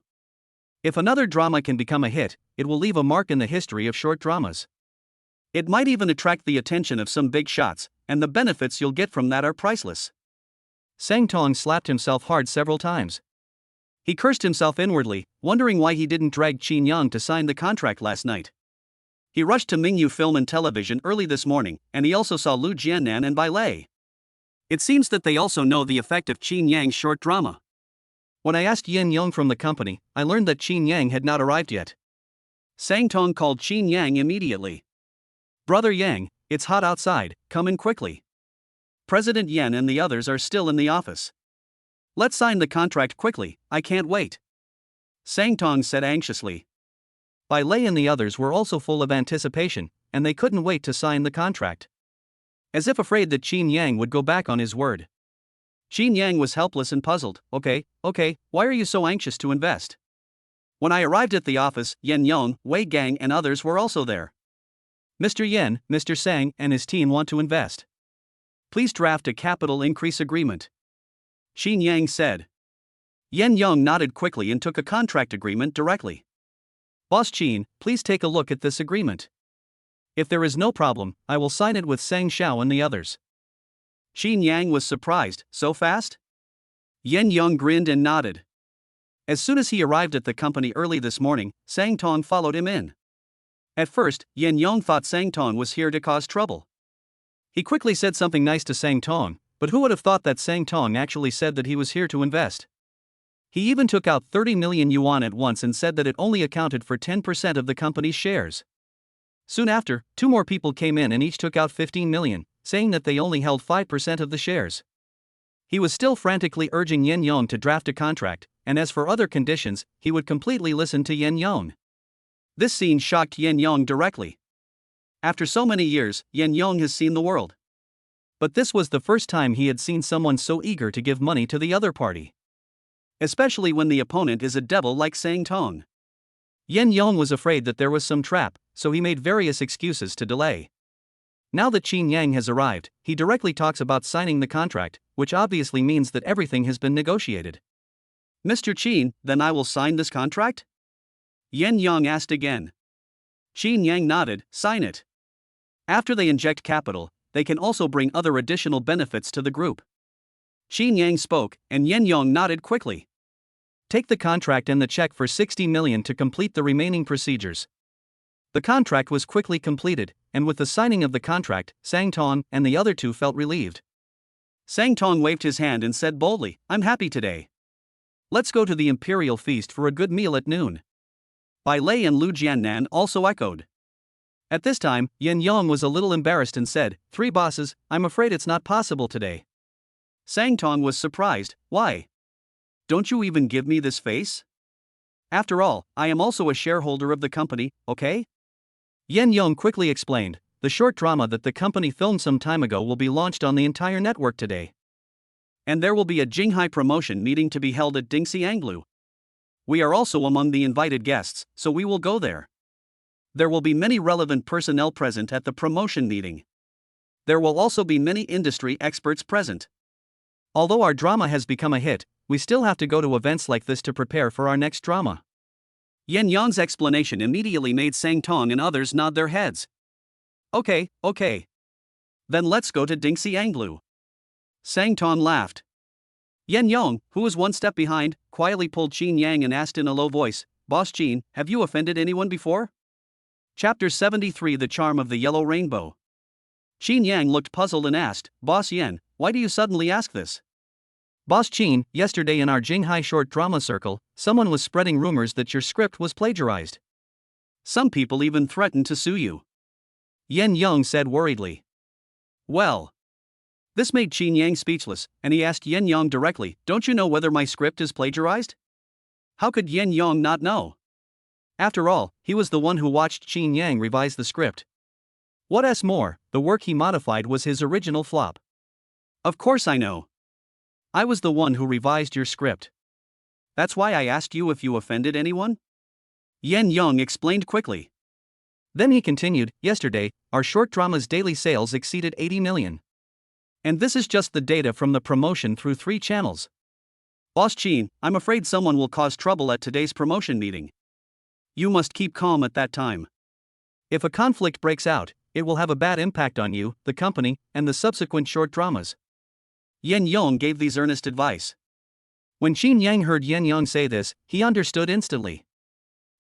If another drama can become a hit, it will leave a mark in the history of short dramas. It might even attract the attention of some big shots, and the benefits you'll get from that are priceless. Sang Tong slapped himself hard several times. He cursed himself inwardly, wondering why he didn't drag Chinyang to sign the contract last night. He rushed to Mingyu Film and Television early this morning, and he also saw Lu Jiannan and Bai Lei. It seems that they also know the effect of Chinyang's short drama. When I asked Yin Yong from the company, I learned that Chinyang had not arrived yet. Sang Tong called Chinyang immediately. Brother Yang, it's hot outside, come in quickly. President Yen and the others are still in the office. Let's sign the contract quickly, I can't wait. Sang Tong said anxiously. Bai Lei and the others were also full of anticipation, and they couldn't wait to sign the contract. As if afraid that Chinyang would go back on his word. Chinyang was helpless and puzzled. Okay, why are you so anxious to invest? When I arrived at the office, Yen Yong, Wei Gang and others were also there. Mr. Yen, Mr. Sang and his team want to invest. Please draft a capital increase agreement. Chinyang said. Yen Yong nodded quickly and took a contract agreement directly. Boss Chin, please take a look at this agreement. If there is no problem, I will sign it with Sang Xiao and the others. Chinyang was surprised, so fast? Yen Yong grinned and nodded. As soon as he arrived at the company early this morning, Sang Tong followed him in. At first, Yen Yong thought Sang Tong was here to cause trouble. He quickly said something nice to Sang Tong, but who would have thought that Sang Tong actually said that he was here to invest? He even took out 30 million yuan at once and said that it only accounted for 10% of the company's shares. Soon after, two more people came in and each took out 15 million, saying that they only held 5% of the shares. He was still frantically urging Yen Yong to draft a contract, and as for other conditions, he would completely listen to Yen Yong. This scene shocked Yen Yong directly. After so many years, Yen Yong has seen the world. But this was the first time he had seen someone so eager to give money to the other party. Especially when the opponent is a devil like Sang Tong. Yen Yong was afraid that there was some trap, so he made various excuses to delay. Now that Chinyang has arrived, he directly talks about signing the contract, which obviously means that everything has been negotiated. Mr. Chin, then I will sign this contract? Yen Yong asked again. Chinyang nodded, sign it. After they inject capital, they can also bring other additional benefits to the group. Chinyang spoke, and Yen Yong nodded quickly. Take the contract and the check for 60 million to complete the remaining procedures. The contract was quickly completed, and with the signing of the contract, Sang Tong and the other two felt relieved. Sang Tong waved his hand and said boldly, I'm happy today. Let's go to the imperial feast for a good meal at noon. Bai Lei and Lu Jiannan also echoed. At this time, Yen Yong was a little embarrassed and said, 3 bosses, I'm afraid it's not possible today. Sang Tong was surprised, why? Don't you even give me this face? After all, I am also a shareholder of the company, okay? Yen Yong quickly explained, the short drama that the company filmed some time ago will be launched on the entire network today. And there will be a Jinghai promotion meeting to be held at Dingxianglu. We are also among the invited guests, so we will go there. There will be many relevant personnel present at the promotion meeting. There will also be many industry experts present. Although our drama has become a hit, we still have to go to events like this to prepare for our next drama. Yen Yong's explanation immediately made Sang Tong and others nod their heads. Okay. Then let's go to Dingxianglu. Sang Tong laughed. Yen Yong, who was one step behind, quietly pulled Chinyang and asked in a low voice, Boss Chin, have you offended anyone before? Chapter 73 The Charm of the Yellow Rainbow. Chinyang looked puzzled and asked, Boss Yen, why do you suddenly ask this? Boss Chin, yesterday in our Jinghai short drama circle, someone was spreading rumors that your script was plagiarized. Some people even threatened to sue you. Yen Yong said worriedly. Well. This made Chinyang speechless, and he asked Yen Yong directly, don't you know whether my script is plagiarized? How could Yen Yong not know? After all, he was the one who watched Chinyang revise the script. What's more, the work he modified was his original flop. Of course I know. I was the one who revised your script. That's why I asked you if you offended anyone? Yen Yong explained quickly. Then he continued, yesterday, our short drama's daily sales exceeded 80 million. And this is just the data from the promotion through 3 channels. Boss Chin, I'm afraid someone will cause trouble at today's promotion meeting. You must keep calm at that time. If a conflict breaks out, it will have a bad impact on you, the company, and the subsequent short dramas. Yen Yong gave these earnest advice. When Chinyang heard Yen Yong say this, he understood instantly.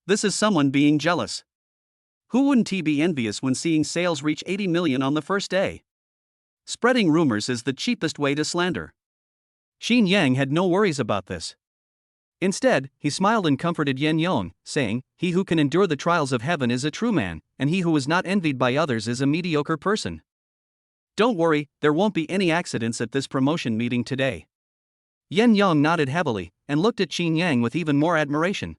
This is someone being jealous. Who wouldn't he be envious when seeing sales reach 80 million on the first day? Spreading rumors is the cheapest way to slander. Chinyang had no worries about this. Instead, he smiled and comforted Yen Yong, saying, he who can endure the trials of heaven is a true man, and he who is not envied by others is a mediocre person. Don't worry, there won't be any accidents at this promotion meeting today. Yen Yong nodded heavily, and looked at Chinyang with even more admiration.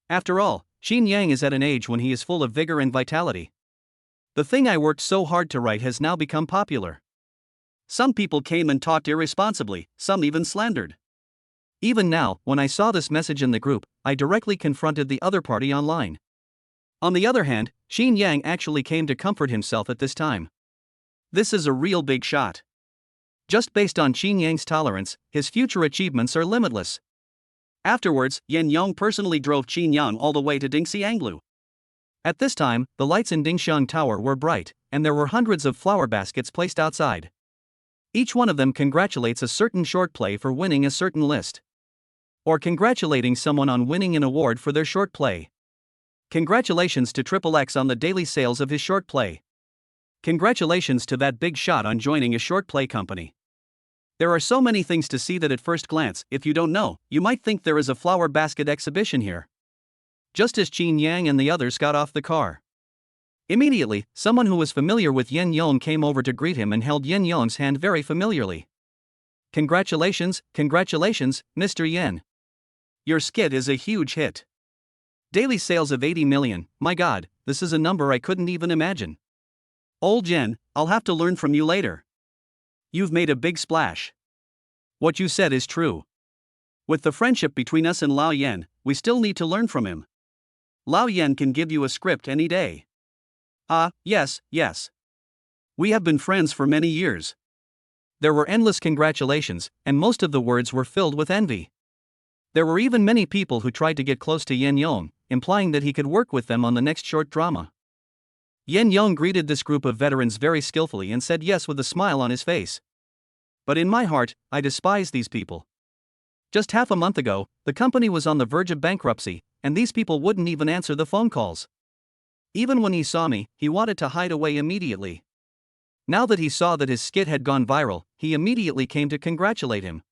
After all, Chinyang is at an age when he is full of vigor and vitality. The thing I worked so hard to write has now become popular. Some people came and talked irresponsibly, some even slandered. Even now, when I saw this message in the group, I directly confronted the other party online. On the other hand, Chinyang actually came to comfort himself at this time. This is a real big shot. Just based on Chinyang's tolerance, his future achievements are limitless. Afterwards, Yen Yong personally drove Chinyang all the way to Dingxianglu. At this time, the lights in Dingxiang Tower were bright, and there were hundreds of flower baskets placed outside. Each one of them congratulates a certain short play for winning a certain list. Or congratulating someone on winning an award for their short play. Congratulations to Triple X on the daily sales of his short play. Congratulations to that big shot on joining a short play company. There are so many things to see that at first glance, if you don't know, you might think there is a flower basket exhibition here. Just as Chinyang and the others got off the car. Immediately, someone who was familiar with Yen Yong came over to greet him and held Yen Yong's hand very familiarly. Congratulations, Mr. Yen. Your skit is a huge hit. Daily sales of 80 million, my god, this is a number I couldn't even imagine. Old Yen, I'll have to learn from you later. You've made a big splash. What you said is true. With the friendship between us and Lao Yen, we still need to learn from him. Lao Yen can give you a script any day. Yes. We have been friends for many years. There were endless congratulations, and most of the words were filled with envy. There were even many people who tried to get close to Yen Yong, implying that he could work with them on the next short drama. Yen Yong greeted this group of veterans very skillfully and said yes with a smile on his face. But in my heart, I despise these people. Just half a month ago, the company was on the verge of bankruptcy, and these people wouldn't even answer the phone calls. Even when he saw me, he wanted to hide away immediately. Now that he saw that his skit had gone viral, he immediately came to congratulate him.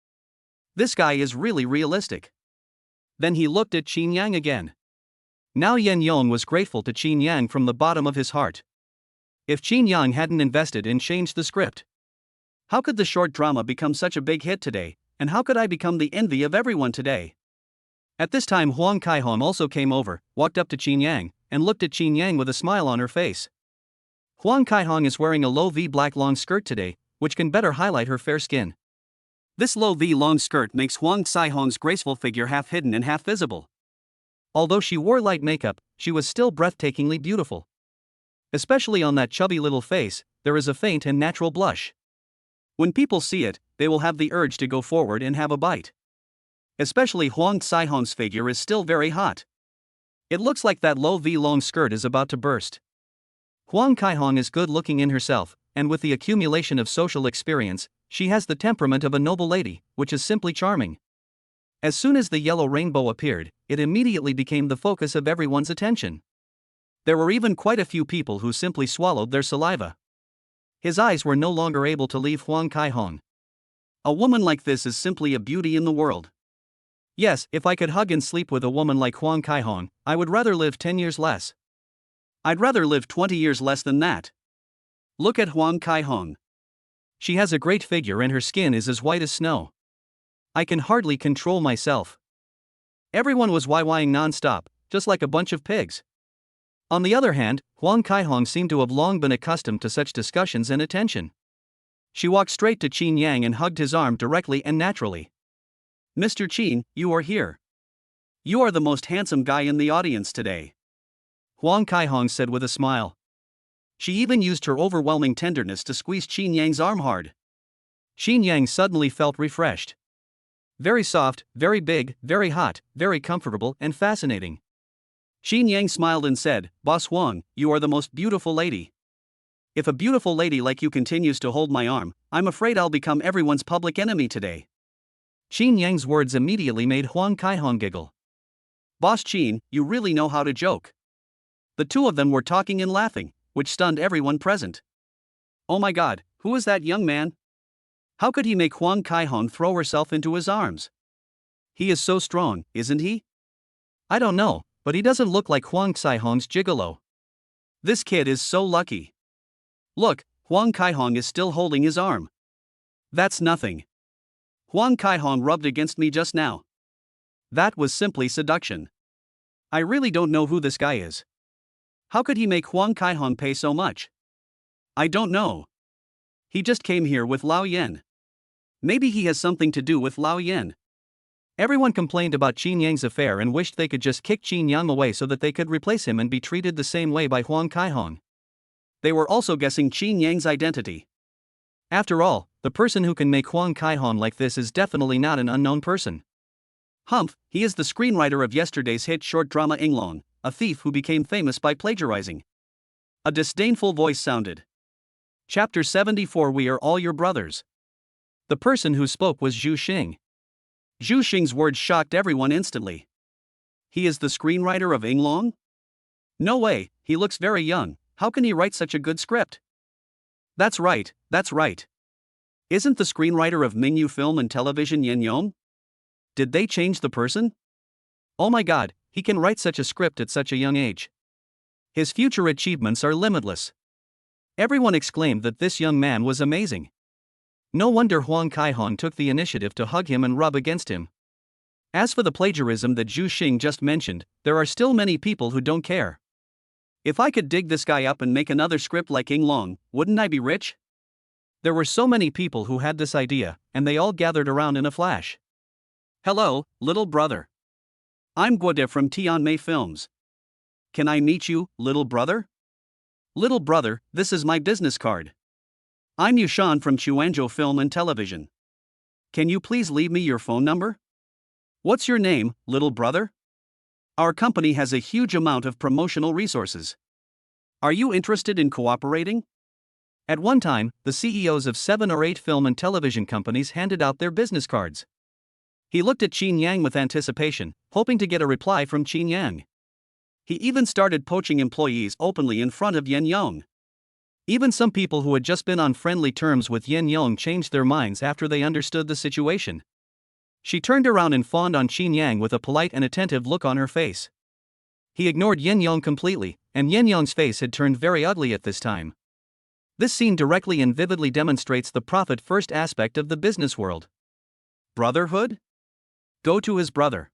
This guy is really realistic. Then he looked at Chinyang again. Now Yen Yong was grateful to Chinyang from the bottom of his heart. If Chinyang hadn't invested and changed the script, how could the short drama become such a big hit today, and how could I become the envy of everyone today? At this time Huang Kaihong also came over, walked up to Chinyang, and looked at Chinyang with a smile on her face. Huang Kaihong is wearing a low V black long skirt today, which can better highlight her fair skin. This low V long skirt makes Huang Kaihong's graceful figure half hidden and half visible. Although she wore light makeup, she was still breathtakingly beautiful. Especially on that chubby little face, there is a faint and natural blush. When people see it, they will have the urge to go forward and have a bite. Especially Huang Kaihong's figure is still very hot. It looks like that low V long skirt is about to burst. Huang Kaihong is good looking in herself, and with the accumulation of social experience, she has the temperament of a noble lady, which is simply charming. As soon as the yellow rainbow appeared, it immediately became the focus of everyone's attention. There were even quite a few people who simply swallowed their saliva. His eyes were no longer able to leave Huang Kaihong. A woman like this is simply a beauty in the world. Yes, if I could hug and sleep with a woman like Huang Kaihong, I would rather live 10 years less. I'd rather live 20 years less than that. Look at Huang Kaihong. She has a great figure and her skin is as white as snow. I can hardly control myself. Everyone was YYing non-stop, just like a bunch of pigs. On the other hand, Huang Kaihong seemed to have long been accustomed to such discussions and attention. She walked straight to Chinyang and hugged his arm directly and naturally. Mr. Chin, you are here. You are the most handsome guy in the audience today. Huang Kaihong said with a smile. She even used her overwhelming tenderness to squeeze Chinyang's arm hard. Chinyang suddenly felt refreshed. Very soft, very big, very hot, very comfortable and fascinating. Chinyang smiled and said, Boss Huang, you are the most beautiful lady. If a beautiful lady like you continues to hold my arm, I'm afraid I'll become everyone's public enemy today. Chinyang's words immediately made Huang Kaihong giggle. Boss Chin, you really know how to joke. The two of them were talking and laughing, which stunned everyone present. Oh my god, who is that young man? How could he make Huang Kaihong throw herself into his arms? He is so strong, isn't he? I don't know, but he doesn't look like Huang Kaihong's gigolo. This kid is so lucky. Look, Huang Kaihong is still holding his arm. That's nothing. Huang Kaihong rubbed against me just now. That was simply seduction. I really don't know who this guy is. How could he make Huang Kaihong pay so much? I don't know. He just came here with Lao Yen. Maybe he has something to do with Lao Yen. Everyone complained about Chinyang's affair and wished they could just kick Chinyang away so that they could replace him and be treated the same way by Huang Kaihong. They were also guessing Chinyang's identity. After all, the person who can make Huang Kaihong like this is definitely not an unknown person. Humph, he is the screenwriter of yesterday's hit short drama Inglong, a thief who became famous by plagiarizing. A disdainful voice sounded. Chapter 74 We are all your brothers. The person who spoke was Zhu Xing. Zhu Xing's words shocked everyone instantly. He is the screenwriter of Inglong? No way, he looks very young, how can he write such a good script? That's right, that's right. Isn't the screenwriter of Mingyu Film and Television Yen Yong? Did they change the person? Oh my god, he can write such a script at such a young age. His future achievements are limitless. Everyone exclaimed that this young man was amazing. No wonder Huang Kaihong took the initiative to hug him and rub against him. As for the plagiarism that Zhu Xing just mentioned, there are still many people who don't care. If I could dig this guy up and make another script like Ying Long, wouldn't I be rich? There were so many people who had this idea, and they all gathered around in a flash. Hello, little brother. I'm Guode from Tianmei Films. Can I meet you, little brother? Little brother, this is my business card. I'm Yushan from Chuanzhou Film and Television. Can you please leave me your phone number? What's your name, little brother? Our company has a huge amount of promotional resources. Are you interested in cooperating? At one time, the CEOs of 7 or 8 film and television companies handed out their business cards. He looked at Chinyang with anticipation, hoping to get a reply from Chinyang. He even started poaching employees openly in front of Yen Yong. Even some people who had just been on friendly terms with Yen Yong changed their minds after they understood the situation. She turned around and fawned on Chinyang with a polite and attentive look on her face. He ignored Yen Yong completely, and Yen Yong's face had turned very ugly at this time. This scene directly and vividly demonstrates the profit-first aspect of the business world. Brotherhood? Go to his brother.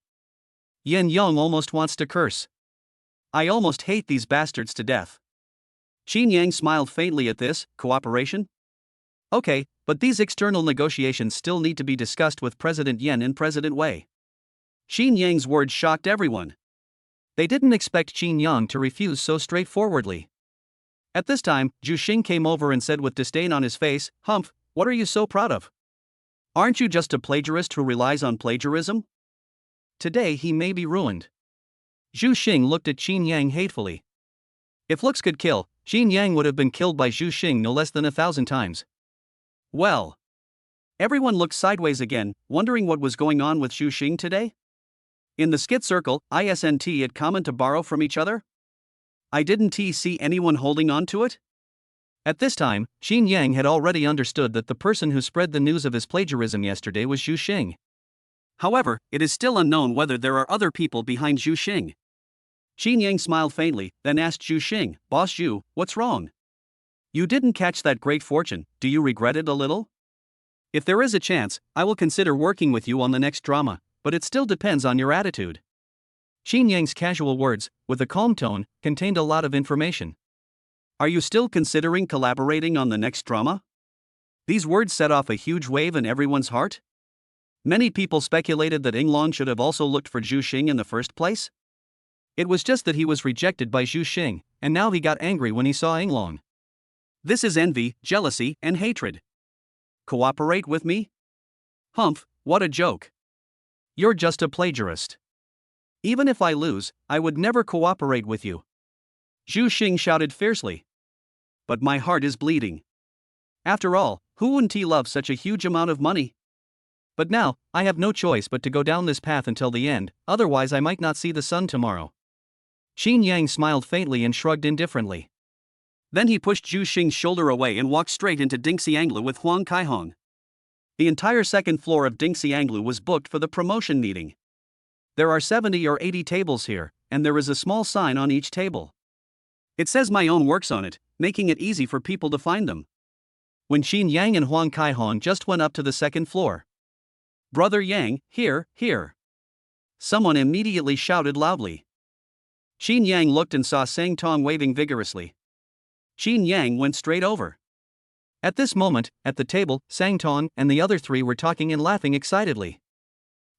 Yen Yong almost wants to curse. I almost hate these bastards to death. Chinyang smiled faintly at this. Cooperation? Okay, but these external negotiations still need to be discussed with President Yen and President Wei. Chinyang's words shocked everyone. They didn't expect Chinyang to refuse so straightforwardly. At this time, Zhu Xing came over and said with disdain on his face, "Humph, what are you so proud of? Aren't you just a plagiarist who relies on plagiarism? Today he may be ruined." Zhu Xing looked at Chinyang hatefully. If looks could kill, Chinyang would have been killed by Zhu Xing no less than 1,000 times. Well. Everyone looked sideways again, wondering what was going on with Zhu Xing today. In the skit circle, isn't it common to borrow from each other? I didn't see anyone holding on to it? At this time, Chinyang had already understood that the person who spread the news of his plagiarism yesterday was Zhu Xing. However, it is still unknown whether there are other people behind Zhu Xing. Chinyang smiled faintly, then asked Zhu Xing, "Boss Zhu, what's wrong? You didn't catch that great fortune, do you regret it a little? If there is a chance, I will consider working with you on the next drama, but it still depends on your attitude." Chinyang's casual words, with a calm tone, contained a lot of information. Are you still considering collaborating on the next drama? These words set off a huge wave in everyone's heart. Many people speculated that Ying Long should have also looked for Zhu Xing in the first place. It was just that he was rejected by Zhu Xing, and now he got angry when he saw Ying Long. This is envy, jealousy, and hatred. Cooperate with me? Humph, what a joke. You're just a plagiarist. Even if I lose, I would never cooperate with you. Zhu Xing shouted fiercely. But my heart is bleeding. After all, who wouldn't love such a huge amount of money? But now, I have no choice but to go down this path until the end, otherwise I might not see the sun tomorrow. Chinyang smiled faintly and shrugged indifferently. Then he pushed Zhu Xing's shoulder away and walked straight into Dingxianglu with Huang Kaihong. The entire second floor of Dingxianglu was booked for the promotion meeting. There are 70 or 80 tables here, and there is a small sign on each table. It says my own works on it, making it easy for people to find them. When Chinyang and Huang Kaihong just went up to the second floor. "Brother Yang, here, here." Someone immediately shouted loudly. Chinyang looked and saw Sang Tong waving vigorously. Chinyang went straight over. At this moment, at the table, Sang Tong and the other 3 were talking and laughing excitedly.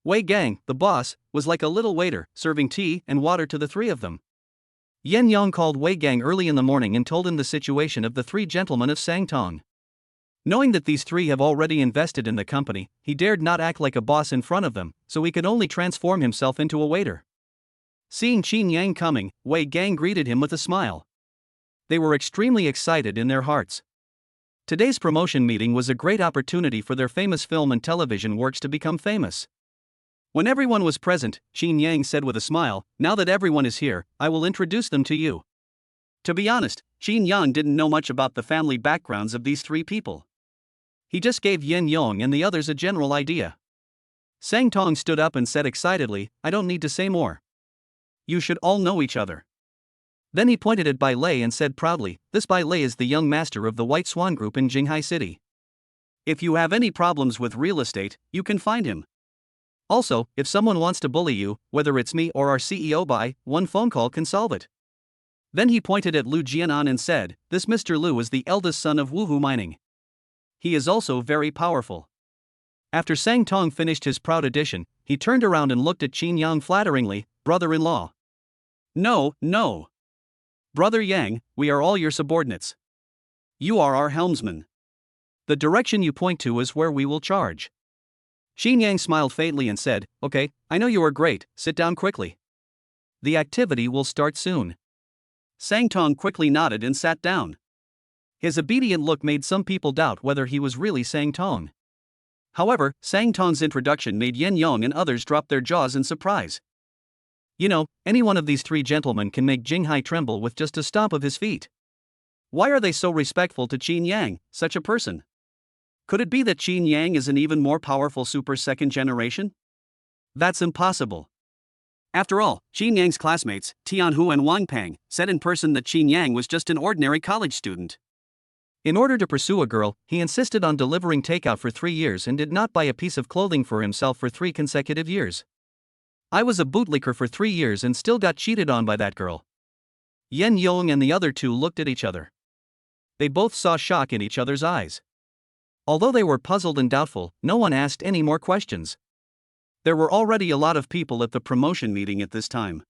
Wei Gang, the boss, was like a little waiter, serving tea and water to the 3 of them. Yen Yong called Wei Gang early in the morning and told him the situation of the 3 gentlemen of Sang Tong. Knowing that these 3 have already invested in the company, he dared not act like a boss in front of them, so he could only transform himself into a waiter. Seeing Chinyang coming, Wei Gang greeted him with a smile. They were extremely excited in their hearts. Today's promotion meeting was a great opportunity for their famous film and television works to become famous. When everyone was present, Chinyang said with a smile, "Now that everyone is here, I will introduce them to you. To be honest, Chinyang didn't know much about the family backgrounds of these three people. He just gave Yin Yong and the others a general idea. Sang Tong stood up and said excitedly, I don't need to say more. You should all know each other. Then he pointed at Bai Lei and said proudly, this Bai Lei is the young master of the White Swan Group in Jinghai City. If you have any problems with real estate, you can find him. Also, if someone wants to bully you, whether it's me or our CEO Bai, one phone call can solve it. Then he pointed at Lu Jianan and said, this Mr. Lu is the eldest son of Wuhu Mining. He is also very powerful. After Sang Tong finished his proud addition, he turned around and looked at Chinyang flatteringly, brother-in-law. No. Brother Yang, we are all your subordinates. You are our helmsman. The direction you point to is where we will charge. Chinyang smiled faintly and said, okay, I know you are great, sit down quickly. The activity will start soon. Sang Tong quickly nodded and sat down. His obedient look made some people doubt whether he was really Sang Tong. However, Sang Tong's introduction made Yin Yong and others drop their jaws in surprise. You know, any one of these three gentlemen can make Jinghai tremble with just a stomp of his feet. Why are they so respectful to Chinyang, such a person? Could it be that Chinyang is an even more powerful super second generation? That's impossible. After all, Chinyang's classmates, Tianhu and Wang Peng, said in person that Chinyang was just an ordinary college student. In order to pursue a girl, he insisted on delivering takeout for 3 years and did not buy a piece of clothing for himself for 3 consecutive years. I was a bootlicker for 3 years and still got cheated on by that girl. Yen Yong and the other two looked at each other. They both saw shock in each other's eyes. Although they were puzzled and doubtful, no one asked any more questions. There were already a lot of people at the promotion meeting at this time.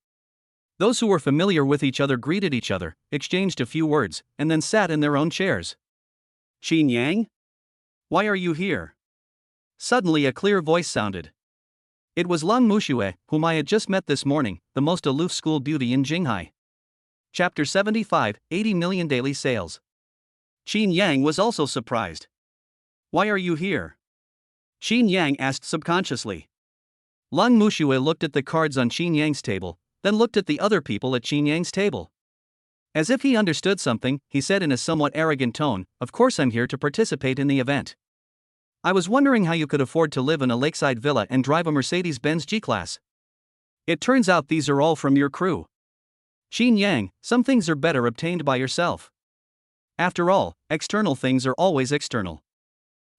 Those who were familiar with each other greeted each other, exchanged a few words, and then sat in their own chairs. Chinyang? Why are you here? Suddenly a clear voice sounded. It was Lang Muxue, whom I had just met this morning, the most aloof school beauty in Jinghai. Chapter 75, 80 million daily sales. Chinyang was also surprised. Why are you here? Chinyang asked subconsciously. Lang Muxue looked at the cards on Chinyang's table, then looked at the other people at Chinyang's table. As if he understood something, he said in a somewhat arrogant tone, of course I'm here to participate in the event. I was wondering how you could afford to live in a lakeside villa and drive a Mercedes-Benz G-Class. It turns out these are all from your crew. Chinyang, some things are better obtained by yourself. After all, external things are always external.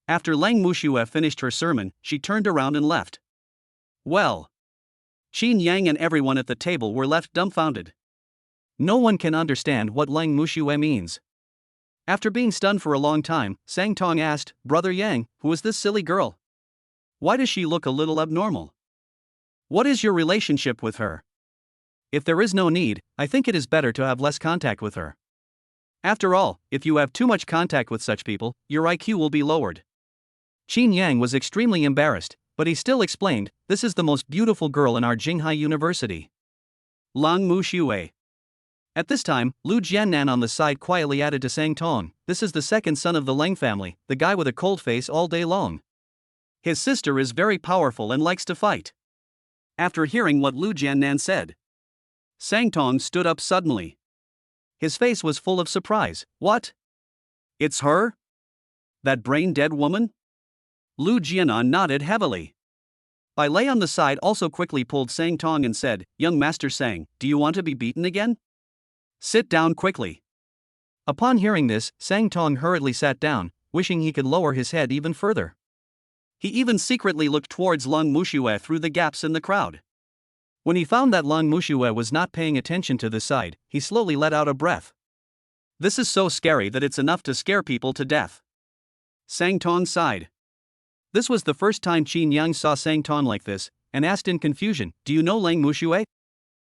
After Lang Muxue finished her sermon, she turned around and left. Well. Chinyang and everyone at the table were left dumbfounded. No one can understand what Lang Muxue means. After being stunned for a long time, Sang Tong asked, Brother Yang, who is this silly girl? Why does she look a little abnormal? What is your relationship with her? If there is no need, I think it is better to have less contact with her. After all, if you have too much contact with such people, your IQ will be lowered. Chinyang was extremely embarrassed, but he still explained, this is the most beautiful girl in our Jinghai University. Lang Muxue. At this time, Lu Jiannan on the side quietly added to Sang Tong, this is the second son of the Leng family, the guy with a cold face all day long. His sister is very powerful and likes to fight. After hearing what Lu Jiannan said, Sang Tong stood up suddenly. His face was full of surprise. What? It's her? That brain-dead woman? Lu Jianan nodded heavily. Bai Lei on the side also quickly pulled Sang Tong and said, Young Master Sang, do you want to be beaten again? Sit down quickly. Upon hearing this, Sang Tong hurriedly sat down, wishing he could lower his head even further. He even secretly looked towards Lang Muxue through the gaps in the crowd. When he found that Lang Muxue was not paying attention to the side, he slowly let out a breath. This is so scary that it's enough to scare people to death. Sang Tong sighed. This was the first time Chinyang saw Sang Tong like this, and asked in confusion, do you know Lang Muxue?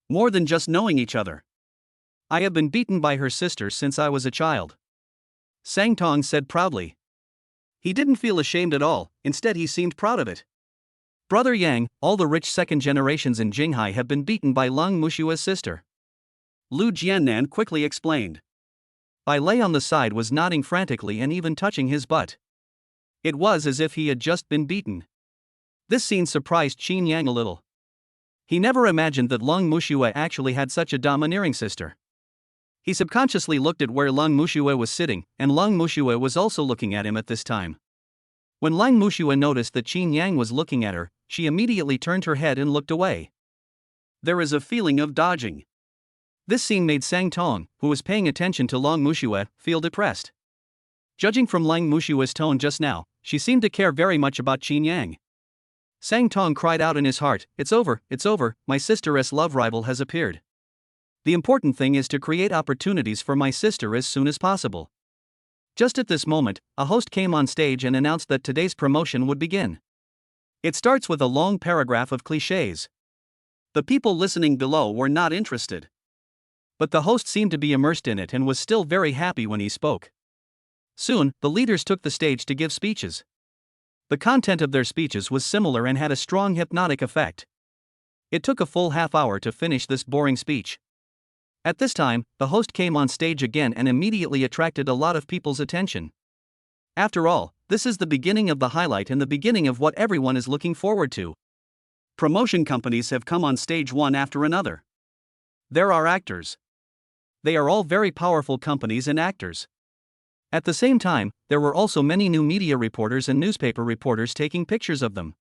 More than just knowing each other. I have been beaten by her sister since I was a child. Sang Tong said proudly. He didn't feel ashamed at all, instead he seemed proud of it. Brother Yang, all the rich second generations in Jinghai have been beaten by Lang Muxue's sister. Lu Jiannan quickly explained. Bai Lei on the side was nodding frantically and even touching his butt. It was as if he had just been beaten. This scene surprised Chinyang a little. He never imagined that Lang Muxue actually had such a domineering sister. He subconsciously looked at where Lang Mushue was sitting, and Lang Mushue was also looking at him at this time. When Lang Mushue noticed that Chinyang was looking at her, she immediately turned her head and looked away. There is a feeling of dodging. This scene made Sang Tong, who was paying attention to Lang Mushue, feel depressed. Judging from Lang Mushue's tone just now, she seemed to care very much about Chinyang. Sang Tong cried out in his heart, it's over, my sister's love rival has appeared. The important thing is to create opportunities for my sister as soon as possible. Just at this moment, a host came on stage and announced that today's promotion would begin. It starts with a long paragraph of clichés. The people listening below were not interested. But the host seemed to be immersed in it and was still very happy when he spoke. Soon, the leaders took the stage to give speeches. The content of their speeches was similar and had a strong hypnotic effect. It took a full half hour to finish this boring speech. At this time, the host came on stage again and immediately attracted a lot of people's attention. After all, this is the beginning of the highlight and the beginning of what everyone is looking forward to. Promotion companies have come on stage one after another. There are actors. They are all very powerful companies and actors. At the same time, there were also many new media reporters and newspaper reporters taking pictures of them.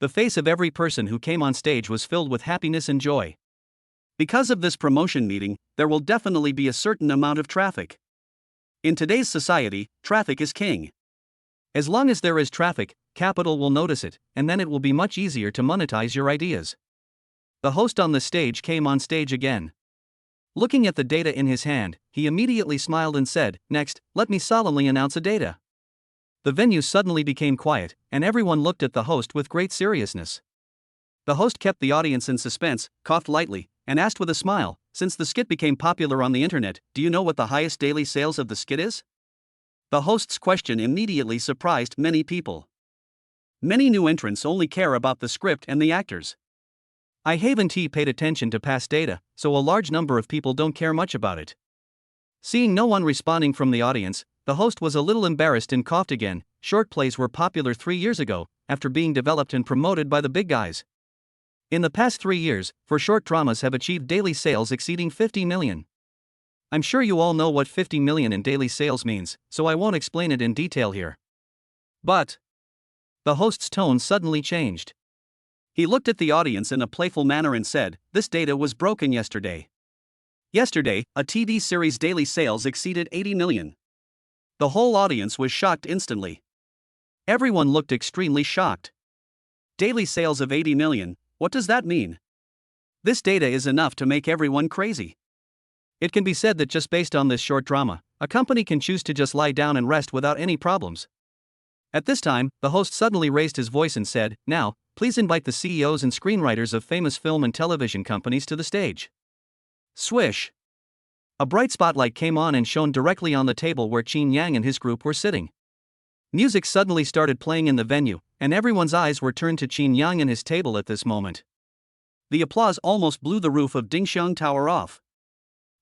The face of every person who came on stage was filled with happiness and joy. Because of this promotion meeting, there will definitely be a certain amount of traffic. In today's society, traffic is king. As long as there is traffic, capital will notice it, and then it will be much easier to monetize your ideas. The host on the stage came on stage again. Looking at the data in his hand, he immediately smiled and said, "Next, let me solemnly announce a data." The venue suddenly became quiet, and everyone looked at the host with great seriousness. The host kept the audience in suspense, coughed lightly, and asked with a smile, "Since the skit became popular on the internet, do you know what the highest daily sales of the skit is?" The host's question immediately surprised many people. Many new entrants only care about the script and the actors. I haven't paid attention to past data, so a large number of people don't care much about it. Seeing no one responding from the audience, the host was a little embarrassed and coughed again. Short plays were popular 3 years ago, after being developed and promoted by the big guys. In the past 3 years, for short dramas have achieved daily sales exceeding 50 million. I'm sure you all know what 50 million in daily sales means, so I won't explain it in detail here. But the host's tone suddenly changed. He looked at the audience in a playful manner and said, "This data was broken yesterday. Yesterday, a TV series daily sales exceeded 80 million. The whole audience was shocked instantly. Everyone looked extremely shocked. Daily sales of 80 million, what does that mean? This data is enough to make everyone crazy. It can be said that just based on this short drama, a company can choose to just lie down and rest without any problems." At this time, the host suddenly raised his voice and said, "Now, please invite the CEOs and screenwriters of famous film and television companies to the stage." Swish! A bright spotlight came on and shone directly on the table where Chinyang and his group were sitting. Music suddenly started playing in the venue, and everyone's eyes were turned to Chinyang and his table at this moment. The applause almost blew the roof of Dingxiang Tower off.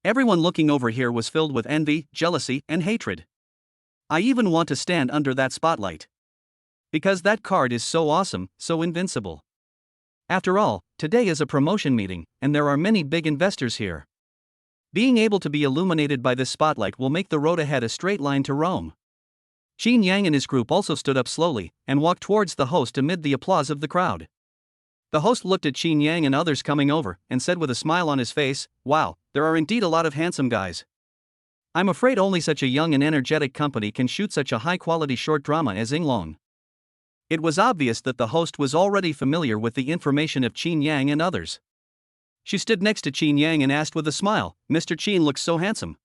Everyone looking over here was filled with envy, jealousy, and hatred. I even want to stand under that spotlight. Because that card is so awesome, so invincible. After all, today is a promotion meeting, and there are many big investors here. Being able to be illuminated by this spotlight will make the road ahead a straight line to Rome. Chinyang and his group also stood up slowly and walked towards the host amid the applause of the crowd. The host looked at Chinyang and others coming over and said with a smile on his face, "Wow, there are indeed a lot of handsome guys. I'm afraid only such a young and energetic company can shoot such a high-quality short drama as Inglong." It was obvious that the host was already familiar with the information of Chinyang and others. She stood next to Chinyang and asked with a smile, "Mr. Chin looks so handsome.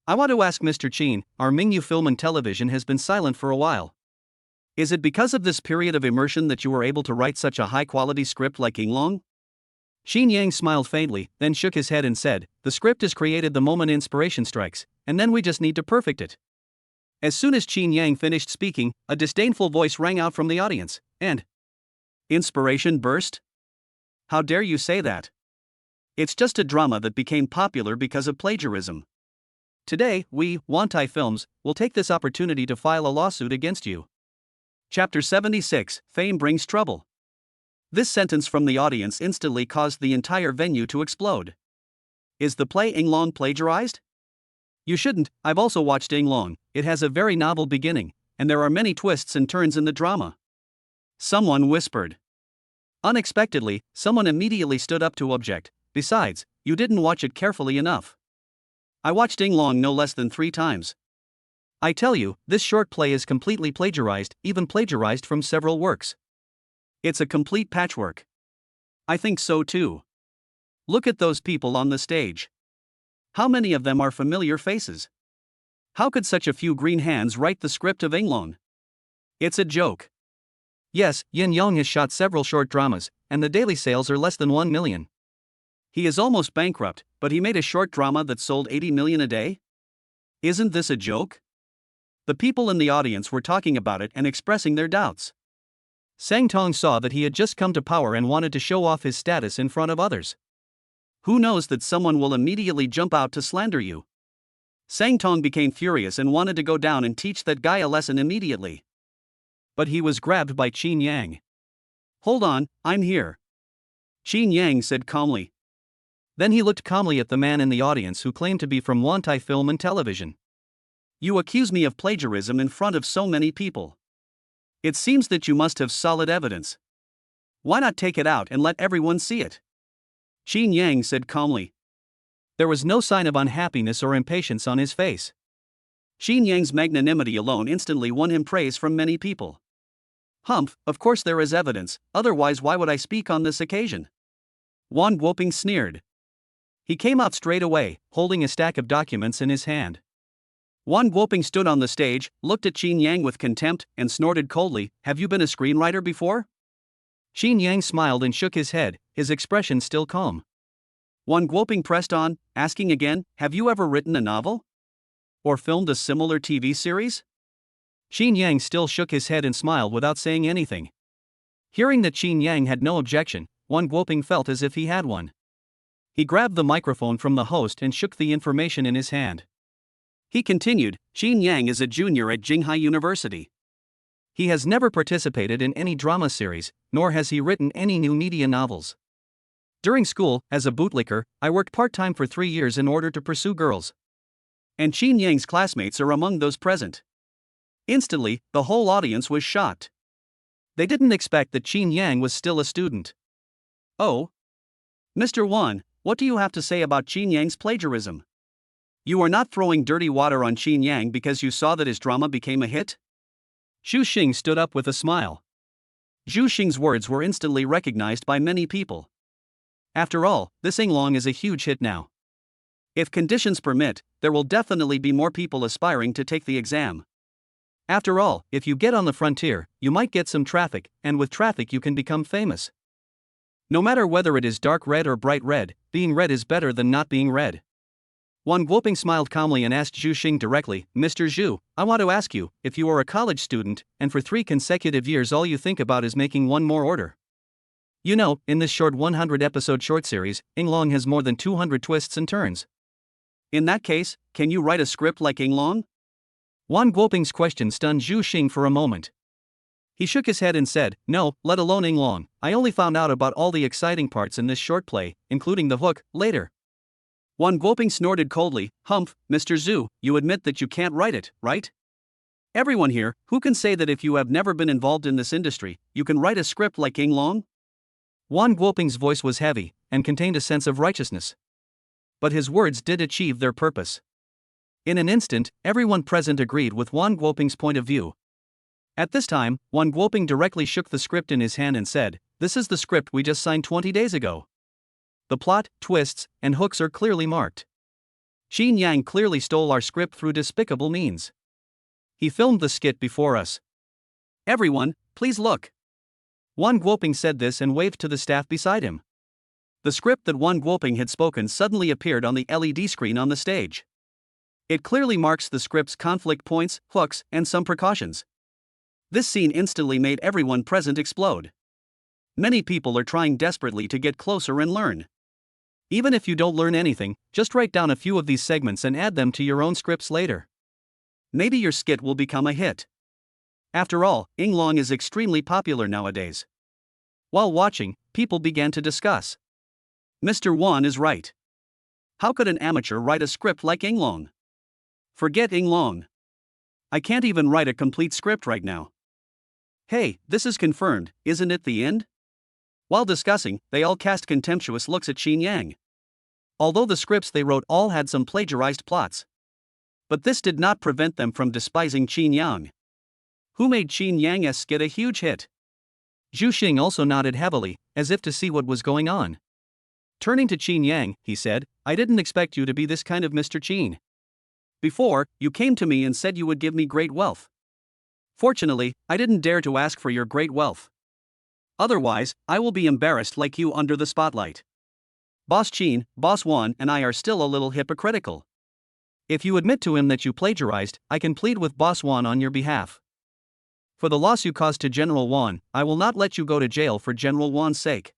I want to ask Mr. Chin, our Mingyu film and television has been silent for a while. Is it because of this period of immersion that you were able to write such a high-quality script like Inglong?" Chinyang smiled faintly, then shook his head and said, "The script is created the moment inspiration strikes, and then we just need to perfect it." As soon as Chinyang finished speaking, a disdainful voice rang out from the audience, and inspiration burst? How dare you say that? It's just a drama that became popular because of plagiarism. Today, we, Wantai Films, will take this opportunity to file a lawsuit against you. Chapter 76, Fame Brings Trouble. This sentence from the audience instantly caused the entire venue to explode. Is the play Ing Long plagiarized? You shouldn't. I've also watched Ing Long. It has a very novel beginning, and there are many twists and turns in the drama. Someone whispered. Unexpectedly, someone immediately stood up to object. Besides, you didn't watch it carefully enough. I watched Ing Long no less than 3 times. I tell you, this short play is completely plagiarized, even plagiarized from several works. It's a complete patchwork. I think so too. Look at those people on the stage. How many of them are familiar faces? How could such a few green hands write the script of Ing Long? It's a joke. Yes, Yin Yong has shot several short dramas, and the daily sales are less than 1 million. He is almost bankrupt, but he made a short drama that sold 80 million a day? Isn't this a joke? The people in the audience were talking about it and expressing their doubts. Sang Tong saw that he had just come to power and wanted to show off his status in front of others. Who knows that someone will immediately jump out to slander you? Sang Tong became furious and wanted to go down and teach that guy a lesson immediately. But he was grabbed by Chinyang. Hold on, I'm here. Chinyang said calmly. Then he looked calmly at the man in the audience who claimed to be from Wantai Film and Television. You accuse me of plagiarism in front of so many people. It seems that you must have solid evidence. Why not take it out and let everyone see it? Chinyang said calmly. There was no sign of unhappiness or impatience on his face. Chinyang's magnanimity alone instantly won him praise from many people. Humph, of course there is evidence, otherwise why would I speak on this occasion? Wan Guoping sneered. He came out straight away, holding a stack of documents in his hand. Wan Guoping stood on the stage, looked at Chinyang with contempt, and snorted coldly, Have you been a screenwriter before? Chinyang smiled and shook his head, his expression still calm. Wan Guoping pressed on, asking again, Have you ever written a novel? Or filmed a similar TV series? Chinyang still shook his head and smiled without saying anything. Hearing that Chinyang had no objection, Wan Guoping felt as if he had one. He grabbed the microphone from the host and shook the information in his hand. He continued, Chinyang is a junior at Jinghai University. He has never participated in any drama series, nor has he written any new media novels. During school, as a bootlicker, I worked part-time for 3 years in order to pursue girls. And Chinyang's classmates are among those present. Instantly, the whole audience was shocked. They didn't expect that Chinyang was still a student. Oh? Mr. Wan, what do you have to say about Chinyang's plagiarism? You are not throwing dirty water on Chinyang because you saw that his drama became a hit? Zhu Xing stood up with a smile. Zhu Xing's words were instantly recognized by many people. After all, this Ing Long is a huge hit now. If conditions permit, there will definitely be more people aspiring to take the exam. After all, if you get on the frontier, you might get some traffic, and with traffic you can become famous. No matter whether it is dark red or bright red, being red is better than not being red. Wan Guoping smiled calmly and asked Zhu Xing directly, Mr. Zhu, I want to ask you, if you are a college student, and for 3 consecutive years all you think about is making one more order. You know, in this short 100-episode short series, Ing Long has more than 200 twists and turns. In that case, can you write a script like Ing Long? Wan Guoping's question stunned Zhu Xing for a moment. He shook his head and said, No, let alone Ing Long, I only found out about all the exciting parts in this short play, including the hook, later. Wan Guoping snorted coldly, Humph, Mr. Zhu, you admit that you can't write it, right? Everyone here, who can say that if you have never been involved in this industry, you can write a script like Ing Long? Wan Guoping's voice was heavy, and contained a sense of righteousness. But his words did achieve their purpose. In an instant, everyone present agreed with Wan Guoping's point of view. At this time, Wan Guoping directly shook the script in his hand and said, This is the script we just signed 20 days ago. The plot, twists, and hooks are clearly marked. Chinyang clearly stole our script through despicable means. He filmed the skit before us. Everyone, please look. Wan Guoping said this and waved to the staff beside him. The script that Wan Guoping had spoken suddenly appeared on the LED screen on the stage. It clearly marks the script's conflict points, hooks, and some precautions. This scene instantly made everyone present explode. Many people are trying desperately to get closer and learn. Even if you don't learn anything, just write down a few of these segments and add them to your own scripts later. Maybe your skit will become a hit. After all, Ing Long is extremely popular nowadays. While watching, people began to discuss. Mr. Wan is right. How could an amateur write a script like Inglong? Forget Inglong. I can't even write a complete script right now. Hey, this is confirmed, isn't it the end? While discussing, they all cast contemptuous looks at Chinyang. Although the scripts they wrote all had some plagiarized plots. But this did not prevent them from despising Chinyang, who made Chinyang's skit a huge hit. Zhu Xing also nodded heavily, as if to see what was going on. Turning to Chinyang, he said, I didn't expect you to be this kind of Mr. Chin. Before, you came to me and said you would give me great wealth. Fortunately, I didn't dare to ask for your great wealth. Otherwise, I will be embarrassed like you under the spotlight. Boss Chin, Boss Wan and I are still a little hypocritical. If you admit to him that you plagiarized, I can plead with Boss Wan on your behalf. For the loss you caused to General Wan, I will not let you go to jail for General Wan's sake.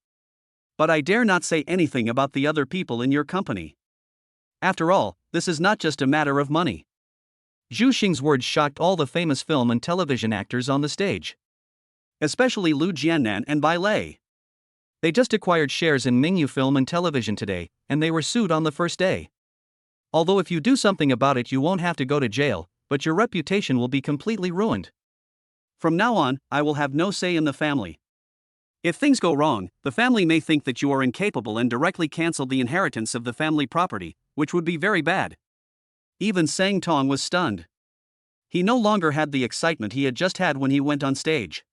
But I dare not say anything about the other people in your company. After all, this is not just a matter of money. Zhu Xing's words shocked all the famous film and television actors on the stage. Especially Lu Jiannan and Bai Lei. They just acquired shares in Mingyu Film and Television today, and they were sued on the first day. Although if you do something about it you won't have to go to jail, but your reputation will be completely ruined. From now on, I will have no say in the family. If things go wrong, the family may think that you are incapable and directly cancel the inheritance of the family property, which would be very bad. Even Sang Tong was stunned. He no longer had the excitement he had just had when he went on stage.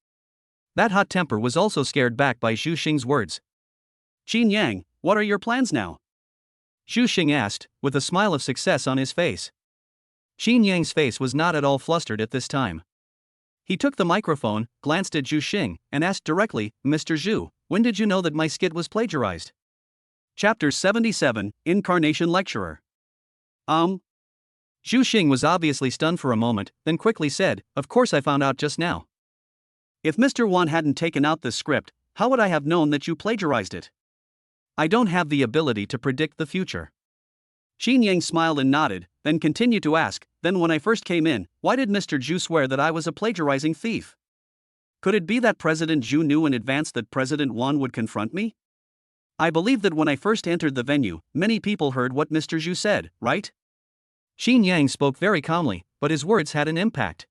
That hot temper was also scared back by Zhu Xing's words. Chinyang, what are your plans now? Zhu Xing asked, with a smile of success on his face. Chinyang's face was not at all flustered at this time. He took the microphone, glanced at Zhu Xing, and asked directly, Mr. Zhu, when did you know that my skit was plagiarized? Chapter 77, Incarnation Lecturer. Zhu Xing was obviously stunned for a moment, then quickly said, of course I found out just now. If Mr. Wan hadn't taken out this script, how would I have known that you plagiarized it? I don't have the ability to predict the future. Chinyang smiled and nodded, then continued to ask, then when I first came in, why did Mr. Zhu swear that I was a plagiarizing thief? Could it be that President Zhu knew in advance that President Wan would confront me? I believe that when I first entered the venue, many people heard what Mr. Zhu said, right? Chinyang spoke very calmly, but his words had an impact.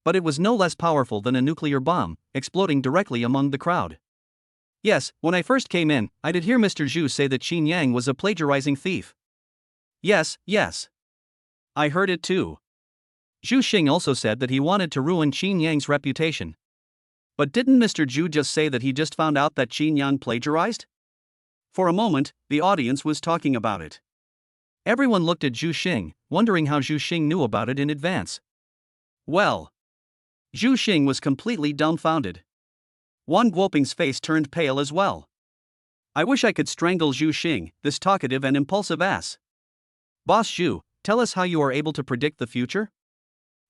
But it was no less powerful than a nuclear bomb, exploding directly among the crowd. Yes, when I first came in, I did hear Mr. Zhu say that Chinyang was a plagiarizing thief. Yes. I heard it too. Zhu Xing also said that he wanted to ruin Chinyang's reputation. But didn't Mr. Zhu just say that he just found out that Chinyang plagiarized? For a moment, the audience was talking about it. Everyone looked at Zhu Xing, wondering how Zhu Xing knew about it in advance. Well, Zhu Xing was completely dumbfounded. Wan Guoping's face turned pale as well. I wish I could strangle Zhu Xing, this talkative and impulsive ass. Boss Zhu, tell us how you are able to predict the future?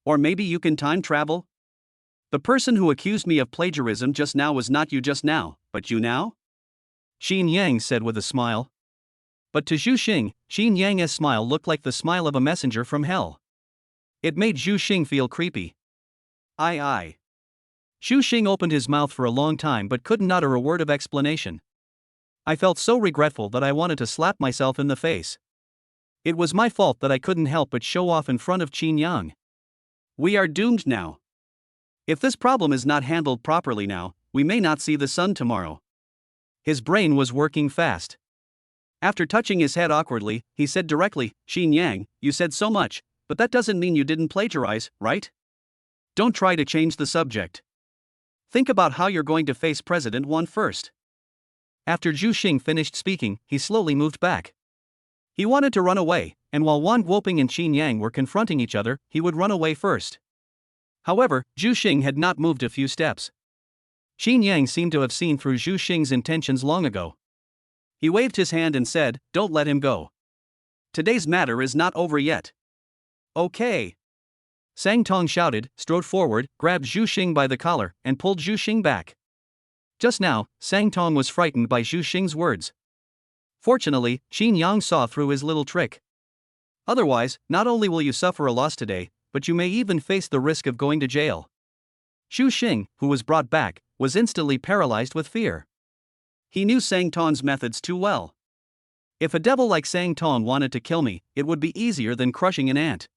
Or maybe you can time travel? The person who accused me of plagiarism just now was not you just now, but you now? Chinyang said with a smile. But to Zhu Xing, Chinyang's smile looked like the smile of a messenger from hell. It made Zhu Xing feel creepy. Aye. Zhu Xing opened his mouth for a long time but couldn't utter a word of explanation. I felt so regretful that I wanted to slap myself in the face. It was my fault that I couldn't help but show off in front of Chinyang. We are doomed now. If this problem is not handled properly now, we may not see the sun tomorrow. His brain was working fast. After touching his head awkwardly, he said directly, Chinyang, you said so much, but that doesn't mean you didn't plagiarize, right? Don't try to change the subject. Think about how you're going to face President Wan first. After Zhu Xing finished speaking, he slowly moved back. He wanted to run away, and while Wan Guoping and Chinyang were confronting each other, he would run away first. However, Zhu Xing had not moved a few steps. Chinyang seemed to have seen through Zhu Xing's intentions long ago. He waved his hand and said, don't let him go. Today's matter is not over yet. Okay. Sang Tong shouted, strode forward, grabbed Zhu Xing by the collar, and pulled Zhu Xing back. Just now, Sang Tong was frightened by Zhu Xing's words. Fortunately, Chinyang saw through his little trick. Otherwise, not only will you suffer a loss today, but you may even face the risk of going to jail. Zhu Xing, who was brought back, was instantly paralyzed with fear. He knew Sang Tong's methods too well. If a devil like Sang Tong wanted to kill me, it would be easier than crushing an ant.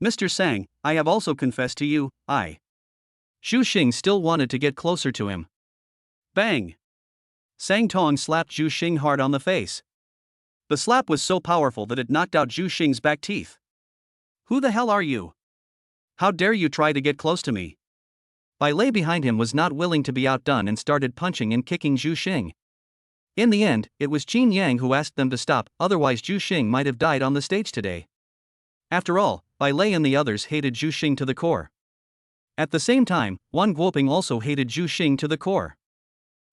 Mr. Sang, I have also confessed to you, Xu Xing still wanted to get closer to him. Bang! Sang Tong slapped Xu Xing hard on the face. The slap was so powerful that it knocked out Xu Xing's back teeth. Who the hell are you? How dare you try to get close to me? Bai Lei behind him was not willing to be outdone and started punching and kicking Xu Xing. In the end, it was Chinyang who asked them to stop, otherwise Xu Xing might have died on the stage today. After all, Bai Lei and the others hated Xu Xing to the core. At the same time, Wan Guoping also hated Xu Xing to the core.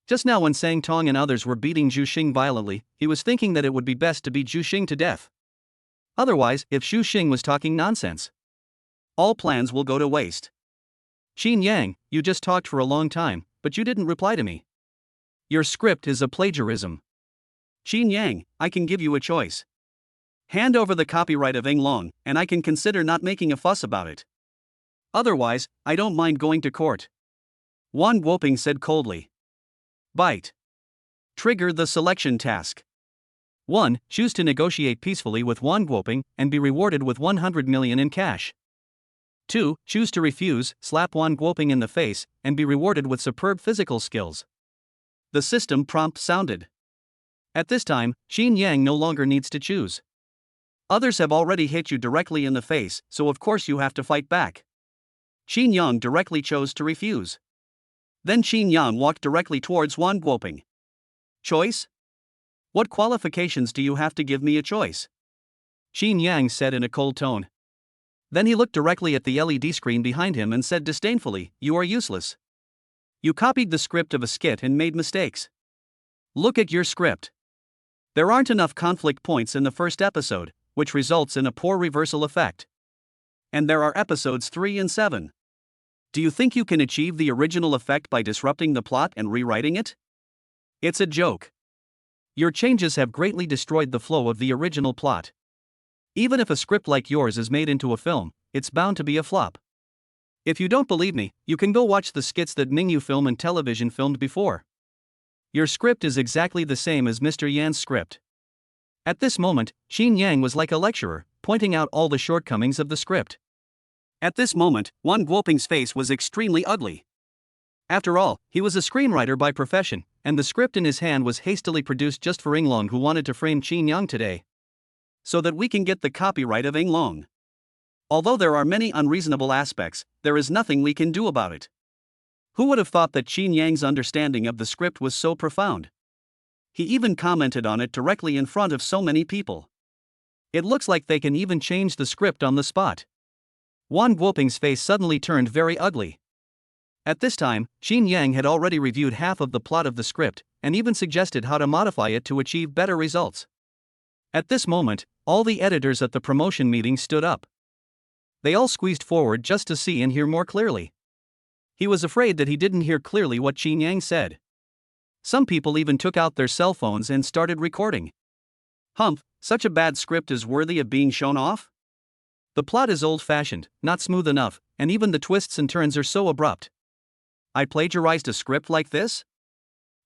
Just now when Sang Tong and others were beating Xu Xing violently, he was thinking that it would be best to beat Xu Xing to death. Otherwise, if Xu Xing was talking nonsense, all plans will go to waste. Chinyang, you just talked for a long time, but you didn't reply to me. Your script is a plagiarism. Chinyang, I can give you a choice. Hand over the copyright of Eng Long, and I can consider not making a fuss about it. Otherwise, I don't mind going to court. Wan Guoping said coldly. Bite. Trigger the selection task. 1. Choose to negotiate peacefully with Wan Guoping and be rewarded with 100 million in cash. 2. Choose to refuse, slap Wan Guoping in the face, and be rewarded with superb physical skills. The system prompt sounded. At this time, Chinyang no longer needs to choose. Others have already hit you directly in the face, so of course you have to fight back. Chinyang directly chose to refuse. Then Chinyang walked directly towards Wan Guoping. Choice? What qualifications do you have to give me a choice? Chinyang said in a cold tone. Then he looked directly at the LED screen behind him and said disdainfully, You are useless. You copied the script of a skit and made mistakes. Look at your script. There aren't enough conflict points in the first episode, which results in a poor reversal effect. And there are episodes 3 and 7. Do you think you can achieve the original effect by disrupting the plot and rewriting it? It's a joke. Your changes have greatly destroyed the flow of the original plot. Even if a script like yours is made into a film, it's bound to be a flop. If you don't believe me, you can go watch the skits that Mingyu Film and Television filmed before. Your script is exactly the same as Mr. Yan's script. At this moment, Chinyang was like a lecturer, pointing out all the shortcomings of the script. At this moment, Wan Guoping's face was extremely ugly. After all, he was a screenwriter by profession, and the script in his hand was hastily produced just for Eng Long, who wanted to frame Chinyang today. So that we can get the copyright of Eng Long. Although there are many unreasonable aspects, there is nothing we can do about it. Who would have thought that Chinyang's understanding of the script was so profound? He even commented on it directly in front of so many people. It looks like they can even change the script on the spot. Wan Guoping's face suddenly turned very ugly. At this time, Chinyang had already reviewed half of the plot of the script, and even suggested how to modify it to achieve better results. At this moment, all the editors at the promotion meeting stood up. They all squeezed forward just to see and hear more clearly. He was afraid that he didn't hear clearly what Chinyang said. Some people even took out their cell phones and started recording. Humph, such a bad script is worthy of being shown off? The plot is old-fashioned, not smooth enough, and even the twists and turns are so abrupt. I plagiarized a script like this?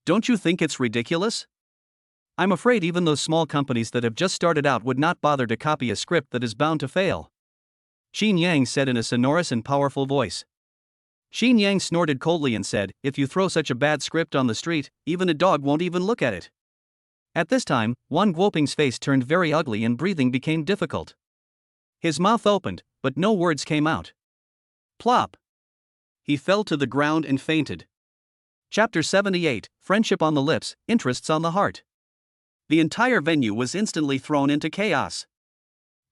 Don't you think it's ridiculous? I'm afraid even those small companies that have just started out would not bother to copy a script that is bound to fail. Chinyang said in a sonorous and powerful voice. Chinyang snorted coldly and said, If you throw such a bad script on the street, even a dog won't even look at it. At this time, Wan Guoping's face turned very ugly and breathing became difficult. His mouth opened, but no words came out. Plop! He fell to the ground and fainted. Chapter 78, Friendship on the Lips, Interests on the Heart. The entire venue was instantly thrown into chaos.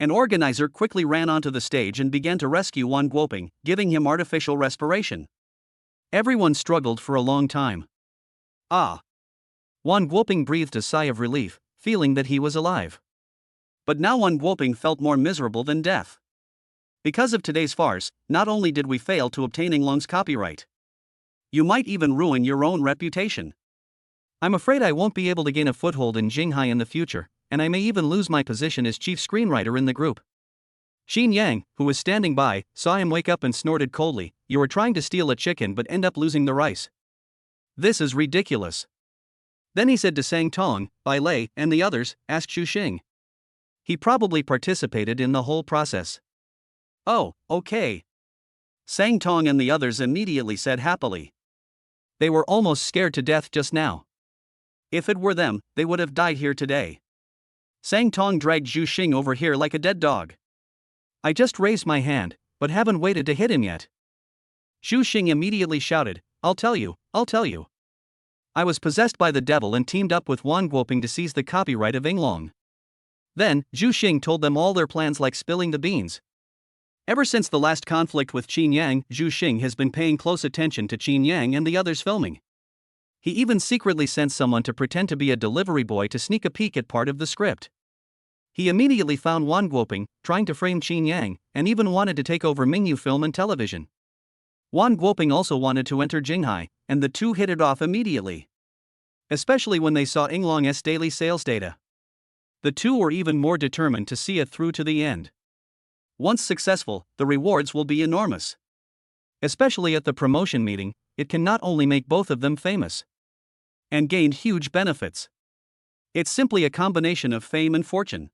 An organizer quickly ran onto the stage and began to rescue Wan Guoping, giving him artificial respiration. Everyone struggled for a long time. Ah! Wan Guoping breathed a sigh of relief, feeling that he was alive. But now Wan Guoping felt more miserable than death. Because of today's farce, not only did we fail to obtain Eng Long's copyright, you might even ruin your own reputation. I'm afraid I won't be able to gain a foothold in Jinghai in the future, and I may even lose my position as chief screenwriter in the group. Chinyang, who was standing by, saw him wake up and snorted coldly, You are trying to steal a chicken but end up losing the rice. This is ridiculous. Then he said to Sang Tong, Bai Lei, and the others, ask Xu Xing. He probably participated in the whole process. Oh, okay. Sang Tong and the others immediately said happily. They were almost scared to death just now. If it were them, they would have died here today. Sang Tong dragged Xu Xing over here like a dead dog. I just raised my hand, but haven't waited to hit him yet. Xu Xing immediately shouted, I'll tell you, I'll tell you. I was possessed by the devil and teamed up with Wang Guoping to seize the copyright of Yinglong. Then, Xu Xing told them all their plans like spilling the beans. Ever since the last conflict with Chinyang, Xu Xing has been paying close attention to Chinyang and the others filming. He even secretly sent someone to pretend to be a delivery boy to sneak a peek at part of the script. He immediately found Wang Guoping, trying to frame Chinyang, and even wanted to take over Mingyu Film and Television. Wang Guoping also wanted to enter Jinghai, and the two hit it off immediately. Especially when they saw Yinglong's daily sales data. The two were even more determined to see it through to the end. Once successful, the rewards will be enormous. Especially at the promotion meeting, it can not only make both of them famous and gained huge benefits. It's simply a combination of fame and fortune.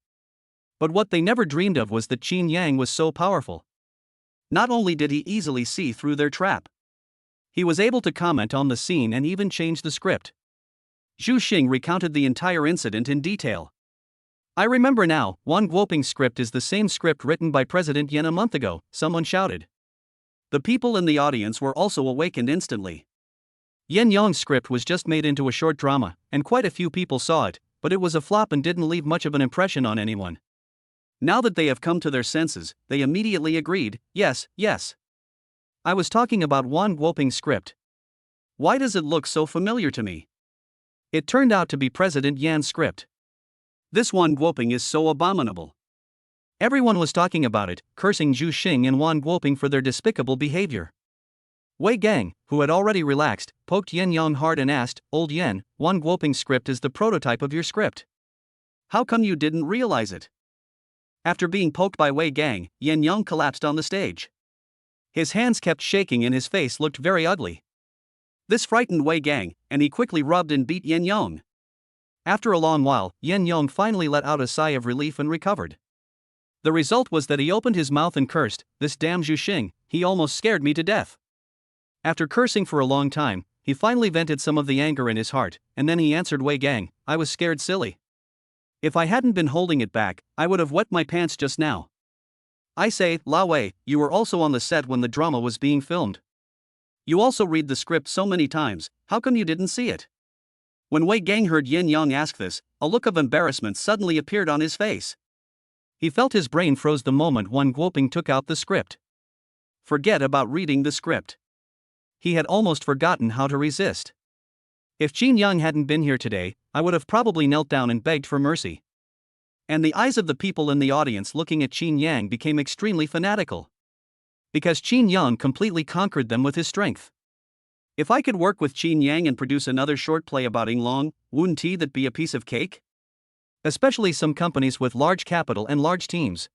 But what they never dreamed of was that Chinyang was so powerful. Not only did he easily see through their trap, he was able to comment on the scene and even change the script. Xu Xing recounted the entire incident in detail. I remember now, Wang Guoping's script is the same script written by President Yen a month ago, someone shouted. The people in the audience were also awakened instantly. Yen Yong's script was just made into a short drama, and quite a few people saw it, but it was a flop and didn't leave much of an impression on anyone. Now that they have come to their senses, they immediately agreed, yes, yes. I was talking about Wang Guoping's script. Why does it look so familiar to me? It turned out to be President Yan's script. This Wang Guoping is so abominable. Everyone was talking about it, cursing Xu Xing and Wang Guoping for their despicable behavior. Wei Gang, who had already relaxed, poked Yen Yong hard and asked, Old Yen, Wang Guoping's script is the prototype of your script. How come you didn't realize it? After being poked by Wei Gang, Yen Yong collapsed on the stage. His hands kept shaking and his face looked very ugly. This frightened Wei Gang, and he quickly rubbed and beat Yen Yong. After a long while, Yen Yong finally let out a sigh of relief and recovered. The result was that he opened his mouth and cursed, this damn Xu Xing, he almost scared me to death. After cursing for a long time, he finally vented some of the anger in his heart, and then he answered Wei Gang, I was scared silly. If I hadn't been holding it back, I would have wet my pants just now. I say, La Wei, you were also on the set when the drama was being filmed. You also read the script so many times, how come you didn't see it? When Wei Gang heard Yen Yong ask this, a look of embarrassment suddenly appeared on his face. He felt his brain froze the moment Wang Guoping took out the script. Forget about reading the script. He had almost forgotten how to resist. If Chinyang hadn't been here today, I would have probably knelt down and begged for mercy. And the eyes of the people in the audience looking at Chinyang became extremely fanatical. Because Chinyang completely conquered them with his strength. If I could work with Chinyang and produce another short play about Yinglong, wouldn't that be a piece of cake? Especially some companies with large capital and large teams.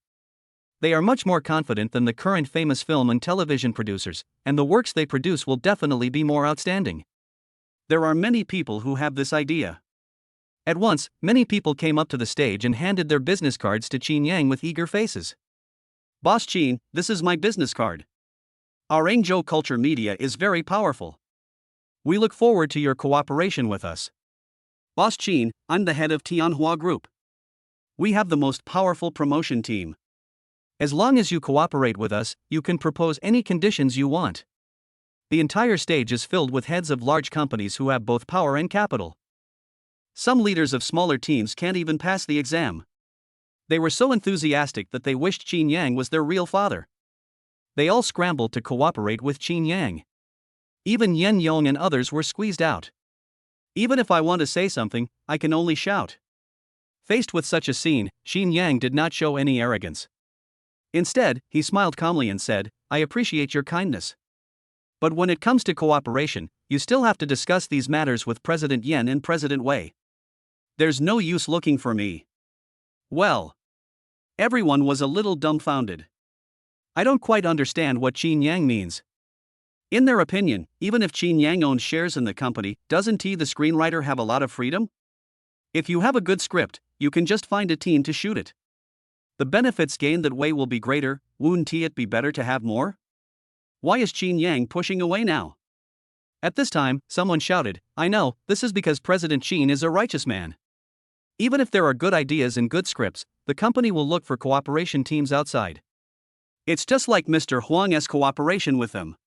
They are much more confident than the current famous film and television producers, and the works they produce will definitely be more outstanding. There are many people who have this idea. At once, many people came up to the stage and handed their business cards to Chinyang with eager faces. Boss Chin, this is my business card. Our Angzhou Culture Media is very powerful. We look forward to your cooperation with us. Boss Chin, I'm the head of Tianhua Group. We have the most powerful promotion team. As long as you cooperate with us, you can propose any conditions you want. The entire stage is filled with heads of large companies who have both power and capital. Some leaders of smaller teams can't even pass the exam. They were so enthusiastic that they wished Chinyang was their real father. They all scrambled to cooperate with Chinyang. Even Yen Yong and others were squeezed out. Even if I want to say something, I can only shout. Faced with such a scene, Chinyang did not show any arrogance. Instead, he smiled calmly and said, I appreciate your kindness. But when it comes to cooperation, you still have to discuss these matters with President Yen and President Wei. There's no use looking for me. Well, everyone was a little dumbfounded. I don't quite understand what Chinyang means. In their opinion, even if Chinyang owns shares in the company, doesn't he, the screenwriter, have a lot of freedom? If you have a good script, you can just find a team to shoot it. The benefits gained that way will be greater. Wouldn't it be better to have more? Why is Chinyang pushing away now? At this time, someone shouted, I know, this is because President Chin is a righteous man. Even if there are good ideas and good scripts, the company will look for cooperation teams outside. It's just like Mr. Huang's cooperation with them.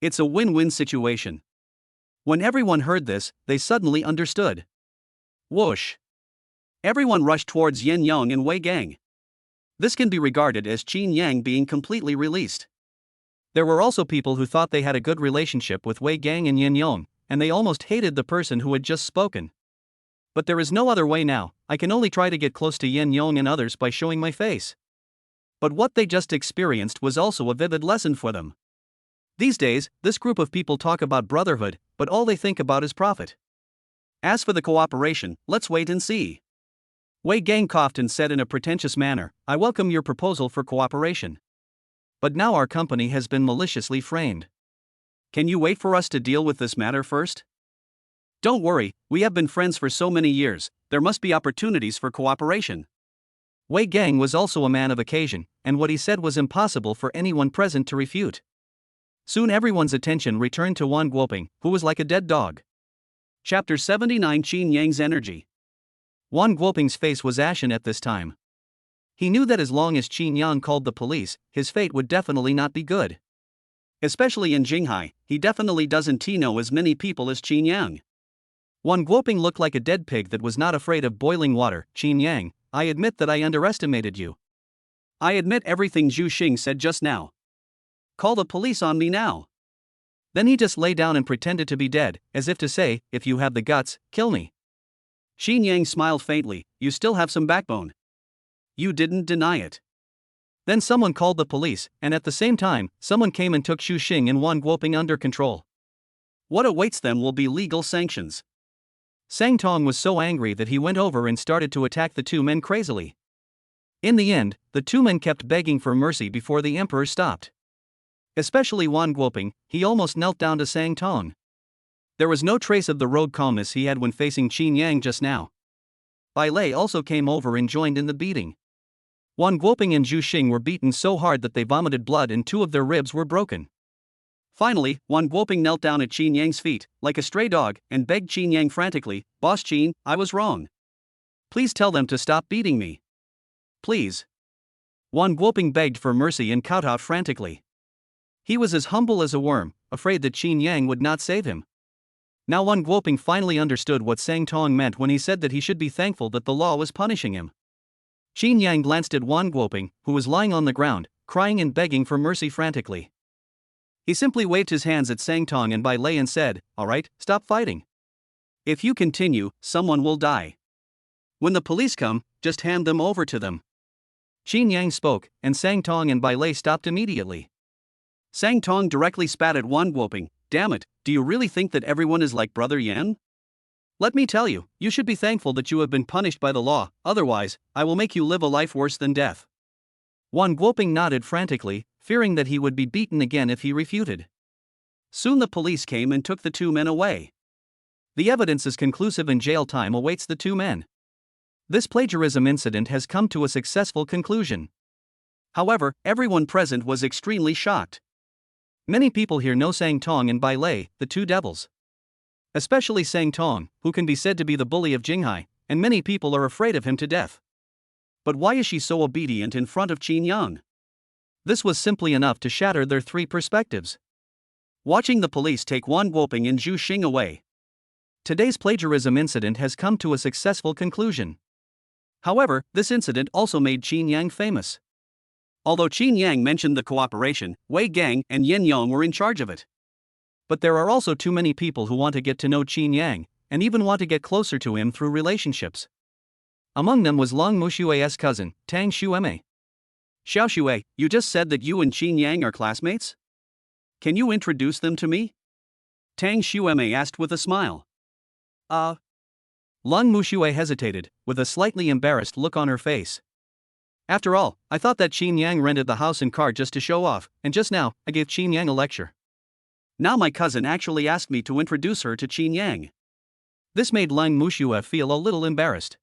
It's a win-win situation. When everyone heard this, they suddenly understood. Whoosh! Everyone rushed towards Yen Yong and Wei Gang. This can be regarded as Chinyang being completely released. There were also people who thought they had a good relationship with Wei Gang and Yen Yong, and they almost hated the person who had just spoken. But there is no other way now. I can only try to get close to Yen Yong and others by showing my face. But what they just experienced was also a vivid lesson for them. These days, this group of people talk about brotherhood, but all they think about is profit. As for the cooperation, let's wait and see. Wei Gang coughed and said in a pretentious manner, I welcome your proposal for cooperation. But now our company has been maliciously framed. Can you wait for us to deal with this matter first? Don't worry, we have been friends for so many years, there must be opportunities for cooperation. Wei Gang was also a man of occasion, and what he said was impossible for anyone present to refute. Soon everyone's attention returned to Wan Guoping, who was like a dead dog. Chapter 79 Chinyang's Energy. Wan Guoping's face was ashen at this time. He knew that as long as Chinyang called the police, his fate would definitely not be good. Especially in Jinghai, he definitely doesn't know as many people as Chinyang. Wan Guoping looked like a dead pig that was not afraid of boiling water. Chinyang, I admit that I underestimated you. I admit everything Zhu Xing said just now. Call the police on me now. Then he just lay down and pretended to be dead, as if to say, if you have the guts, kill me. Chinyang smiled faintly, you still have some backbone. You didn't deny it. Then someone called the police, and at the same time, someone came and took Zhu Xing and Wan Guoping under control. What awaits them will be legal sanctions. Sang Tong was so angry that he went over and started to attack the two men crazily. In the end, the two men kept begging for mercy before the emperor stopped. Especially Wan Guoping, he almost knelt down to Sang Tong. There was no trace of the rogue calmness he had when facing Chinyang just now. Bai Lei also came over and joined in the beating. Wan Guoping and Zhu Xing were beaten so hard that they vomited blood and two of their ribs were broken. Finally, Wan Guoping knelt down at Chinyang's feet, like a stray dog, and begged Chinyang frantically, Boss Chin, I was wrong. Please tell them to stop beating me. Please. Wan Guoping begged for mercy and kowtowed frantically. He was as humble as a worm, afraid that Chinyang would not save him. Now Wan Guoping finally understood what Sang Tong meant when he said that he should be thankful that the law was punishing him. Chinyang glanced at Wan Guoping, who was lying on the ground, crying and begging for mercy frantically. He simply waved his hands at Sang Tong and Bai Lei and said, all right, stop fighting. If you continue, someone will die. When the police come, just hand them over to them. Chinyang spoke, and Sang Tong and Bai Lei stopped immediately. Sang Tong directly spat at Wan Guoping, damn it, do you really think that everyone is like Brother Yan? Let me tell you, you should be thankful that you have been punished by the law, otherwise, I will make you live a life worse than death. Wan Guoping nodded frantically, fearing that he would be beaten again if he refuted. Soon the police came and took the two men away. The evidence is conclusive and jail time awaits the two men. This plagiarism incident has come to a successful conclusion. However, everyone present was extremely shocked. Many people here know Sang Tong and Bai Lei, the two devils. Especially Sang Tong, who can be said to be the bully of Jinghai, and many people are afraid of him to death. But why is she so obedient in front of Chinyang? This was simply enough to shatter their three perspectives. Watching the police take Wan Guoping and Zhu Xing away. Today's plagiarism incident has come to a successful conclusion. However, this incident also made Chinyang famous. Although Chinyang mentioned the cooperation, Wei Gang and Yen Yong were in charge of it. But there are also too many people who want to get to know Chinyang, and even want to get closer to him through relationships. Among them was Long Mushue's cousin, Tang Xueme. Xiao Xue, you just said that you and Chinyang are classmates? Can you introduce them to me? Tang Xueme asked with a smile. Long Mushue hesitated, with a slightly embarrassed look on her face. After all, I thought that Chinyang rented the house and car just to show off, and just now, I gave Chinyang a lecture. Now my cousin actually asked me to introduce her to Chinyang. This made Lang Mushue feel a little embarrassed.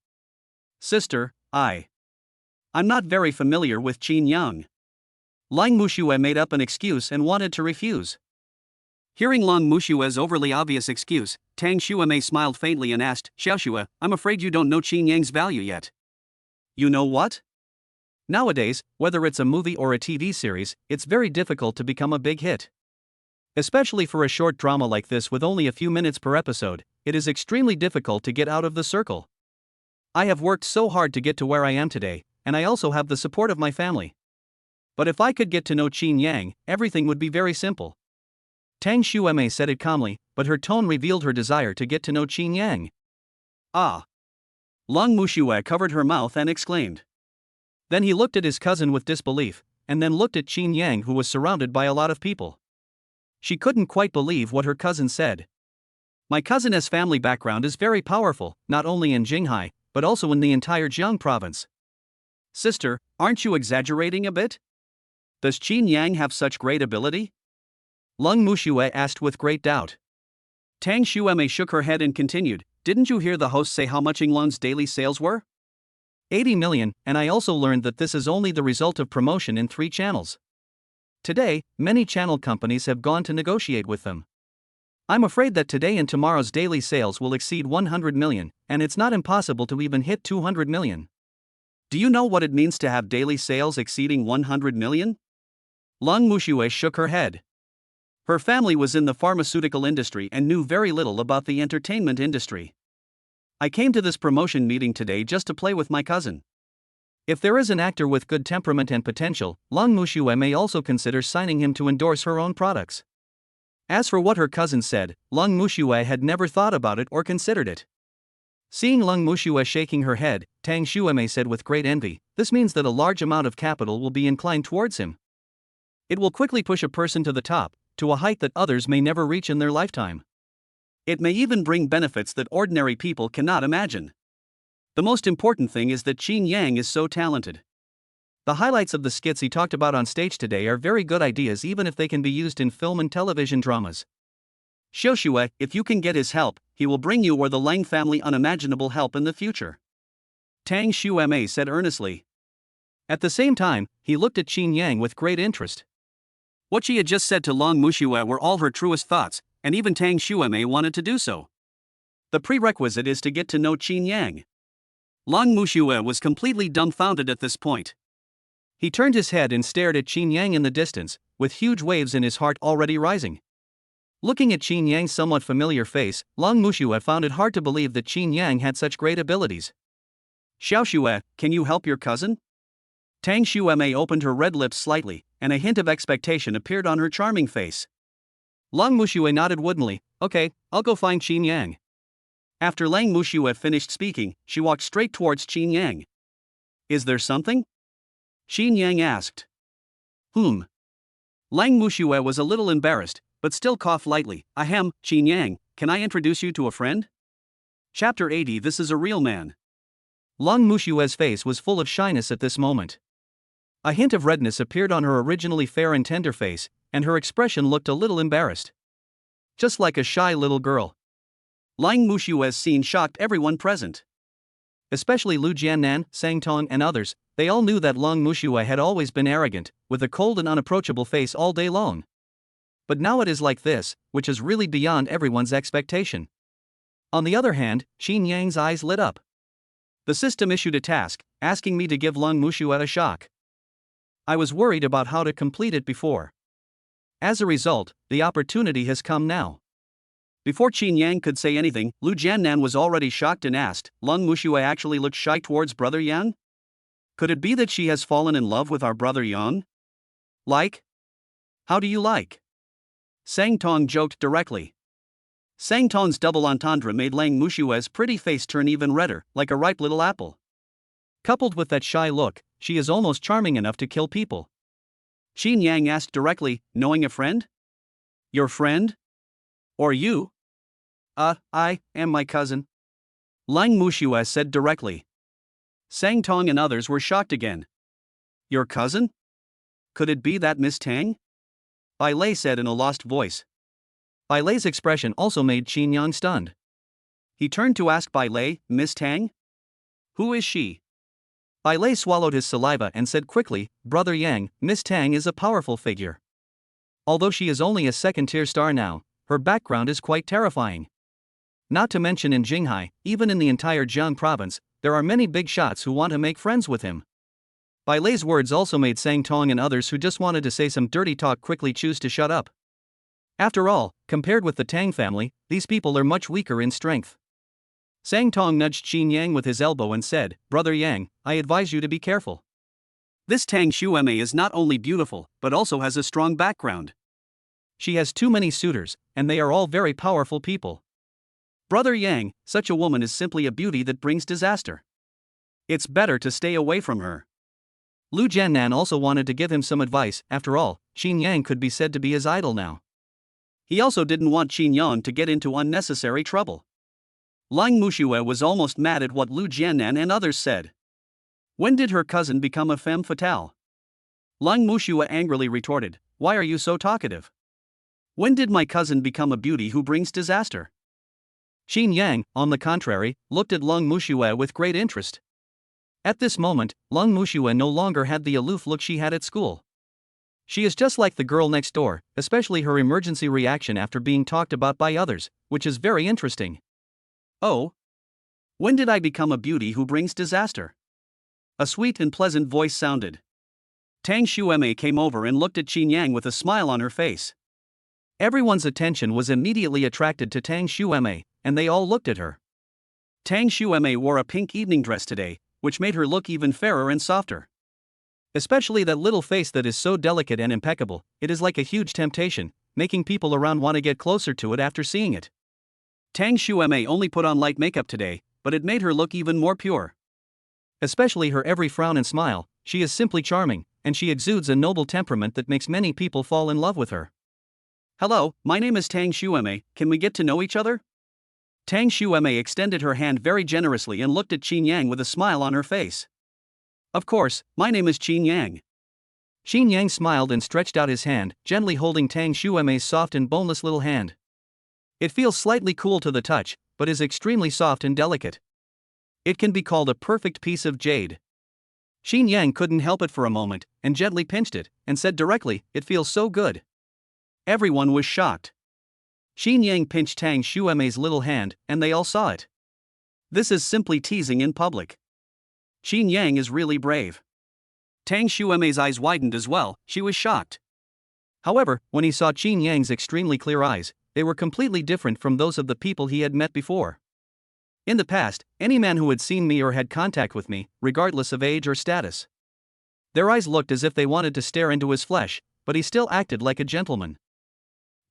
Sister, I'm not very familiar with Chinyang. Lang Mushue made up an excuse and wanted to refuse. Hearing Lang Mushue's overly obvious excuse, Tang Xuemei smiled faintly and asked, Xiaoxue, I'm afraid you don't know Chinyang's value yet. You know what? Nowadays, whether it's a movie or a TV series, it's very difficult to become a big hit. Especially for a short drama like this with only a few minutes per episode, it is extremely difficult to get out of the circle. I have worked so hard to get to where I am today, and I also have the support of my family. But if I could get to know Chinyang, everything would be very simple. Tang Xuemei said it calmly, but her tone revealed her desire to get to know Chinyang. Ah! Lang Mushue covered her mouth and exclaimed. Then he looked at his cousin with disbelief, and then looked at Chinyang, who was surrounded by a lot of people. She couldn't quite believe what her cousin said. My cousin's family background is very powerful, not only in Jinghai, but also in the entire Jiang province. Sister, aren't you exaggerating a bit? Does Chinyang have such great ability? Lang Mushue asked with great doubt. Tang Xuemei shook her head and continued, didn't you hear the host say how much Yinglong's daily sales were? 80 million, and I also learned that this is only the result of promotion in 3 channels. Today, many channel companies have gone to negotiate with them. I'm afraid that today and tomorrow's daily sales will exceed 100 million, and it's not impossible to even hit 200 million. Do you know what it means to have daily sales exceeding 100 million? Lang Mushue shook her head. Her family was in the pharmaceutical industry and knew very little about the entertainment industry. I came to this promotion meeting today just to play with my cousin. If there is an actor with good temperament and potential, Lang Mushue may also consider signing him to endorse her own products. As for what her cousin said, Lang Mushue had never thought about it or considered it. Seeing Lang Mushue shaking her head, Tang Xuemei said with great envy, this means that a large amount of capital will be inclined towards him. It will quickly push a person to the top, to a height that others may never reach in their lifetime. It may even bring benefits that ordinary people cannot imagine. The most important thing is that Chinyang is so talented. The highlights of the skits he talked about on stage today are very good ideas even if they can be used in film and television dramas. Xiaoxue, if you can get his help, he will bring you or the Lang family unimaginable help in the future. Tang Xuemei said earnestly. At the same time, he looked at Chinyang with great interest. What she had just said to Lang Mushue were all her truest thoughts, and even Tang Xuemei wanted to do so. The prerequisite is to get to know Chinyang. Lang Mushue was completely dumbfounded at this point. He turned his head and stared at Chinyang in the distance, with huge waves in his heart already rising. Looking at Chinyang's somewhat familiar face, Lang Mushue found it hard to believe that Chinyang had such great abilities. Xiaoxue, can you help your cousin? Tang Xuemei opened her red lips slightly, and a hint of expectation appeared on her charming face. Lang Mushue nodded woodenly, okay, I'll go find Chinyang. After Lang Mushue finished speaking, she walked straight towards Chinyang. Is there something? Chinyang asked. Lang Mushue was a little embarrassed, but still coughed lightly. Ahem, Chinyang, can I introduce you to a friend? Chapter 80. This is a real man. Lang Mushue's face was full of shyness at this moment. A hint of redness appeared on her originally fair and tender face, and her expression looked a little embarrassed. Just like a shy little girl. Lang Mushue's scene shocked everyone present. Especially Lu Jiannan, Sang Tong and others, they all knew that Lang Mushue had always been arrogant, with a cold and unapproachable face all day long. But now it is like this, which is really beyond everyone's expectation. On the other hand, Chinyang's eyes lit up. The system issued a task, asking me to give Lang Mushue a shock. I was worried about how to complete it before. As a result, the opportunity has come now. Before Chinyang could say anything, Lu Jiannan was already shocked and asked, Lang Mushue actually looked shy towards Brother Yan? Could it be that she has fallen in love with our brother Yan? Like? How do you like? Sang Tong joked directly. Sang Tong's double entendre made Lang Mushue's pretty face turn even redder, like a ripe little apple. Coupled with that shy look, she is almost charming enough to kill people. Chinyang asked directly, knowing a friend? Your friend? Or you? I am my cousin. Lang Mushue said directly. Sang Tong and others were shocked again. Your cousin? Could it be that Miss Tang? Bai Lei said in a lost voice. Bai Lei's expression also made Chinyang stunned. He turned to ask Bai Lei, Miss Tang? Who is she? Bai Lei swallowed his saliva and said quickly, Brother Yang, Miss Tang is a powerful figure. Although she is only a second-tier star now, her background is quite terrifying. Not to mention in Jinghai, even in the entire Jiang province, there are many big shots who want to make friends with him. Bai Lei's words also made Sang Tong and others who just wanted to say some dirty talk quickly choose to shut up. After all, compared with the Tang family, these people are much weaker in strength. Sang Tong nudged Chinyang with his elbow and said, Brother Yang, I advise you to be careful. This Tang Xueme is not only beautiful, but also has a strong background. She has too many suitors, and they are all very powerful people. Brother Yang, such a woman is simply a beauty that brings disaster. It's better to stay away from her. Lu Jiannan also wanted to give him some advice. After all, Chinyang could be said to be his idol now. He also didn't want Chinyang to get into unnecessary trouble. Lang Mushue was almost mad at what Lu Jiannan and others said. When did her cousin become a femme fatale? Lang Mushue angrily retorted, Why are you so talkative? When did my cousin become a beauty who brings disaster? Chinyang, on the contrary, looked at Lang Mushue with great interest. At this moment, Lang Mushue no longer had the aloof look she had at school. She is just like the girl next door, especially her emergency reaction after being talked about by others, which is very interesting. Oh? When did I become a beauty who brings disaster? A sweet and pleasant voice sounded. Tang Xueme came over and looked at Chinyang with a smile on her face. Everyone's attention was immediately attracted to Tang Xueme, and they all looked at her. Tang Xueme wore a pink evening dress today, which made her look even fairer and softer. Especially that little face that is so delicate and impeccable, it is like a huge temptation, making people around want to get closer to it after seeing it. Tang Xueme only put on light makeup today, but it made her look even more pure. Especially her every frown and smile, she is simply charming, and she exudes a noble temperament that makes many people fall in love with her. Hello, my name is Tang Xueme, can we get to know each other? Tang Xueme extended her hand very generously and looked at Chinyang with a smile on her face. Of course, my name is Chinyang. Chinyang smiled and stretched out his hand, gently holding Tang Xueme's soft and boneless little hand. It feels slightly cool to the touch, but is extremely soft and delicate. It can be called a perfect piece of jade. Chinyang couldn't help it for a moment, and gently pinched it, and said directly, It feels so good. Everyone was shocked. Chinyang pinched Tang Xueme's little hand, and they all saw it. This is simply teasing in public. Chinyang is really brave. Tang Xueme's eyes widened as well, she was shocked. However, when he saw Chinyang's extremely clear eyes, they were completely different from those of the people he had met before. In the past, any man who had seen me or had contact with me, regardless of age or status, their eyes looked as if they wanted to stare into his flesh, but he still acted like a gentleman.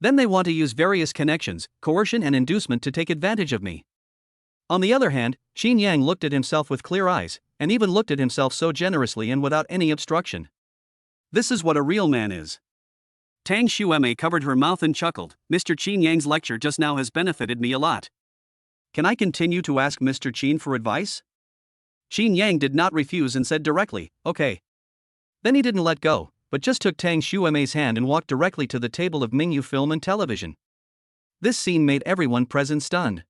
Then they want to use various connections, coercion and inducement to take advantage of me. On the other hand, Chinyang looked at himself with clear eyes, and even looked at himself so generously and without any obstruction. This is what a real man is. Tang Xueme covered her mouth and chuckled, Mr. Chinyang's lecture just now has benefited me a lot. Can I continue to ask Mr. Chin for advice? Chinyang did not refuse and said directly, Okay. Then he didn't let go, but just took Tang Xueme's hand and walked directly to the table of Mingyu Film and Television. This scene made everyone present stunned.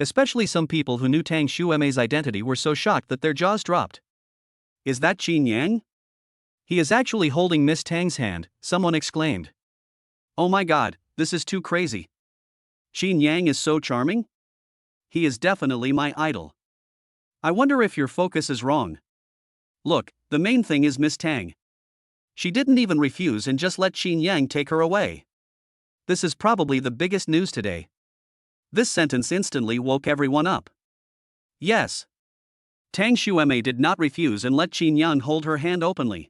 Especially some people who knew Tang Xueme's identity were so shocked that their jaws dropped. Is that Chinyang? He is actually holding Miss Tang's hand, someone exclaimed. Oh my god, this is too crazy. Chinyang is so charming? He is definitely my idol. I wonder if your focus is wrong. Look, the main thing is Miss Tang. She didn't even refuse and just let Chinyang take her away. This is probably the biggest news today. This sentence instantly woke everyone up. Yes. Tang Xueme did not refuse and let Chinyang hold her hand openly.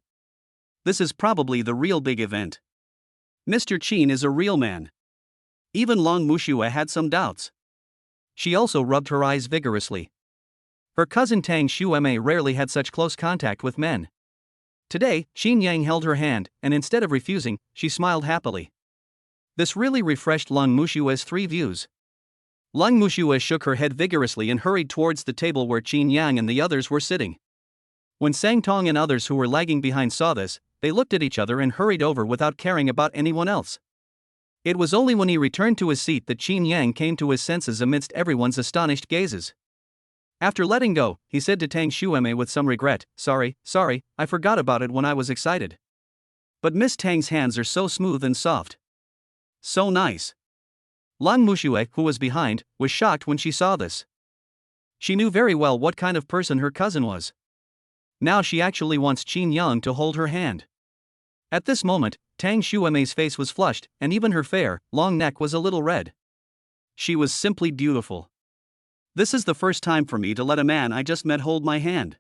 This is probably the real big event. Mr. Chin is a real man. Even Long Mushue had some doubts. She also rubbed her eyes vigorously. Her cousin Tang Xueme rarely had such close contact with men. Today, Chinyang held her hand, and instead of refusing, she smiled happily. This really refreshed Long Mushue's three views. Lang Mushue shook her head vigorously and hurried towards the table where Chinyang and the others were sitting. When Sang Tong and others who were lagging behind saw this, they looked at each other and hurried over without caring about anyone else. It was only when he returned to his seat that Chinyang came to his senses amidst everyone's astonished gazes. After letting go, he said to Tang Xueme with some regret, sorry, I forgot about it when I was excited. But Miss Tang's hands are so smooth and soft. So nice. Lang Muxue, who was behind, was shocked when she saw this. She knew very well what kind of person her cousin was. Now she actually wants Chinyang to hold her hand. At this moment, Tang Xueme's face was flushed, and even her fair, long neck was a little red. She was simply beautiful. This is the first time for me to let a man I just met hold my hand.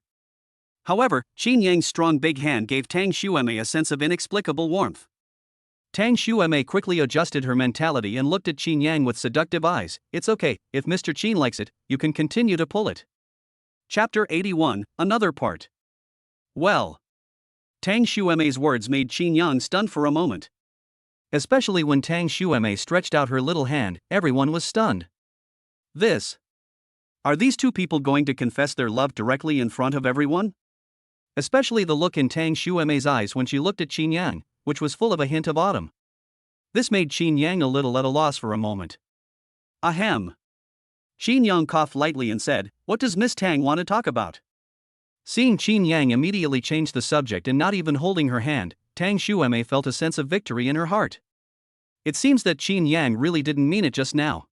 However, Chinyang's strong big hand gave Tang Xueme a sense of inexplicable warmth. Tang Xueme quickly adjusted her mentality and looked at Chinyang with seductive eyes. It's okay, if Mr. Chin likes it, you can continue to pull it. Chapter 81, another part. Well. Tang Xueme's words made Chinyang stunned for a moment. Especially when Tang Xueme stretched out her little hand, everyone was stunned. Are these two people going to confess their love directly in front of everyone? Especially the look in Tang Xueme's eyes when she looked at Chinyang, which was full of a hint of autumn. This made Chinyang a little at a loss for a moment. Ahem. Chinyang coughed lightly and said, what does Miss Tang want to talk about? Seeing Chinyang immediately change the subject and not even holding her hand, Tang Xueme felt a sense of victory in her heart. It seems that Chinyang really didn't mean it just now.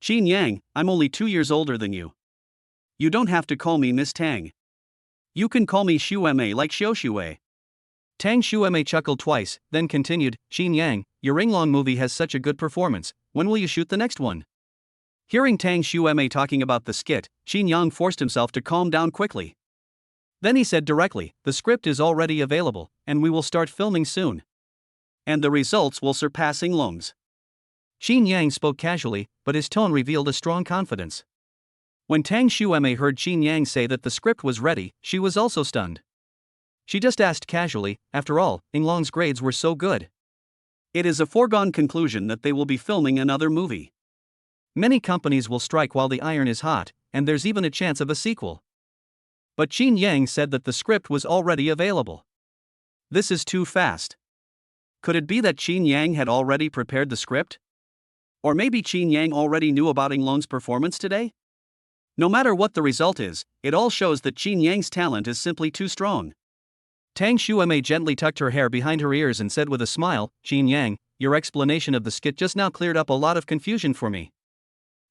Chinyang, I'm only 2 years older than you. You don't have to call me Miss Tang. You can call me Xueme like Xiaoxue. Tang Xueme chuckled twice, then continued, Chinyang, your Ringlong movie has such a good performance, when will you shoot the next one? Hearing Tang Xueme talking about the skit, Chinyang forced himself to calm down quickly. Then he said directly, the script is already available, and we will start filming soon. And the results will surpass Ringlong's. Chinyang spoke casually, but his tone revealed a strong confidence. When Tang Xueme heard Chinyang say that the script was ready, she was also stunned. She just asked casually, after all, Ringlong's grades were so good. It is a foregone conclusion that they will be filming another movie. Many companies will strike while the iron is hot, and there's even a chance of a sequel. But Chinyang said that the script was already available. This is too fast. Could it be that Chinyang had already prepared the script? Or maybe Chinyang already knew about Ringlong's performance today? No matter what the result is, it all shows that Chinyang's talent is simply too strong. Tang Xueme gently tucked her hair behind her ears and said with a smile, Chinyang, your explanation of the skit just now cleared up a lot of confusion for me.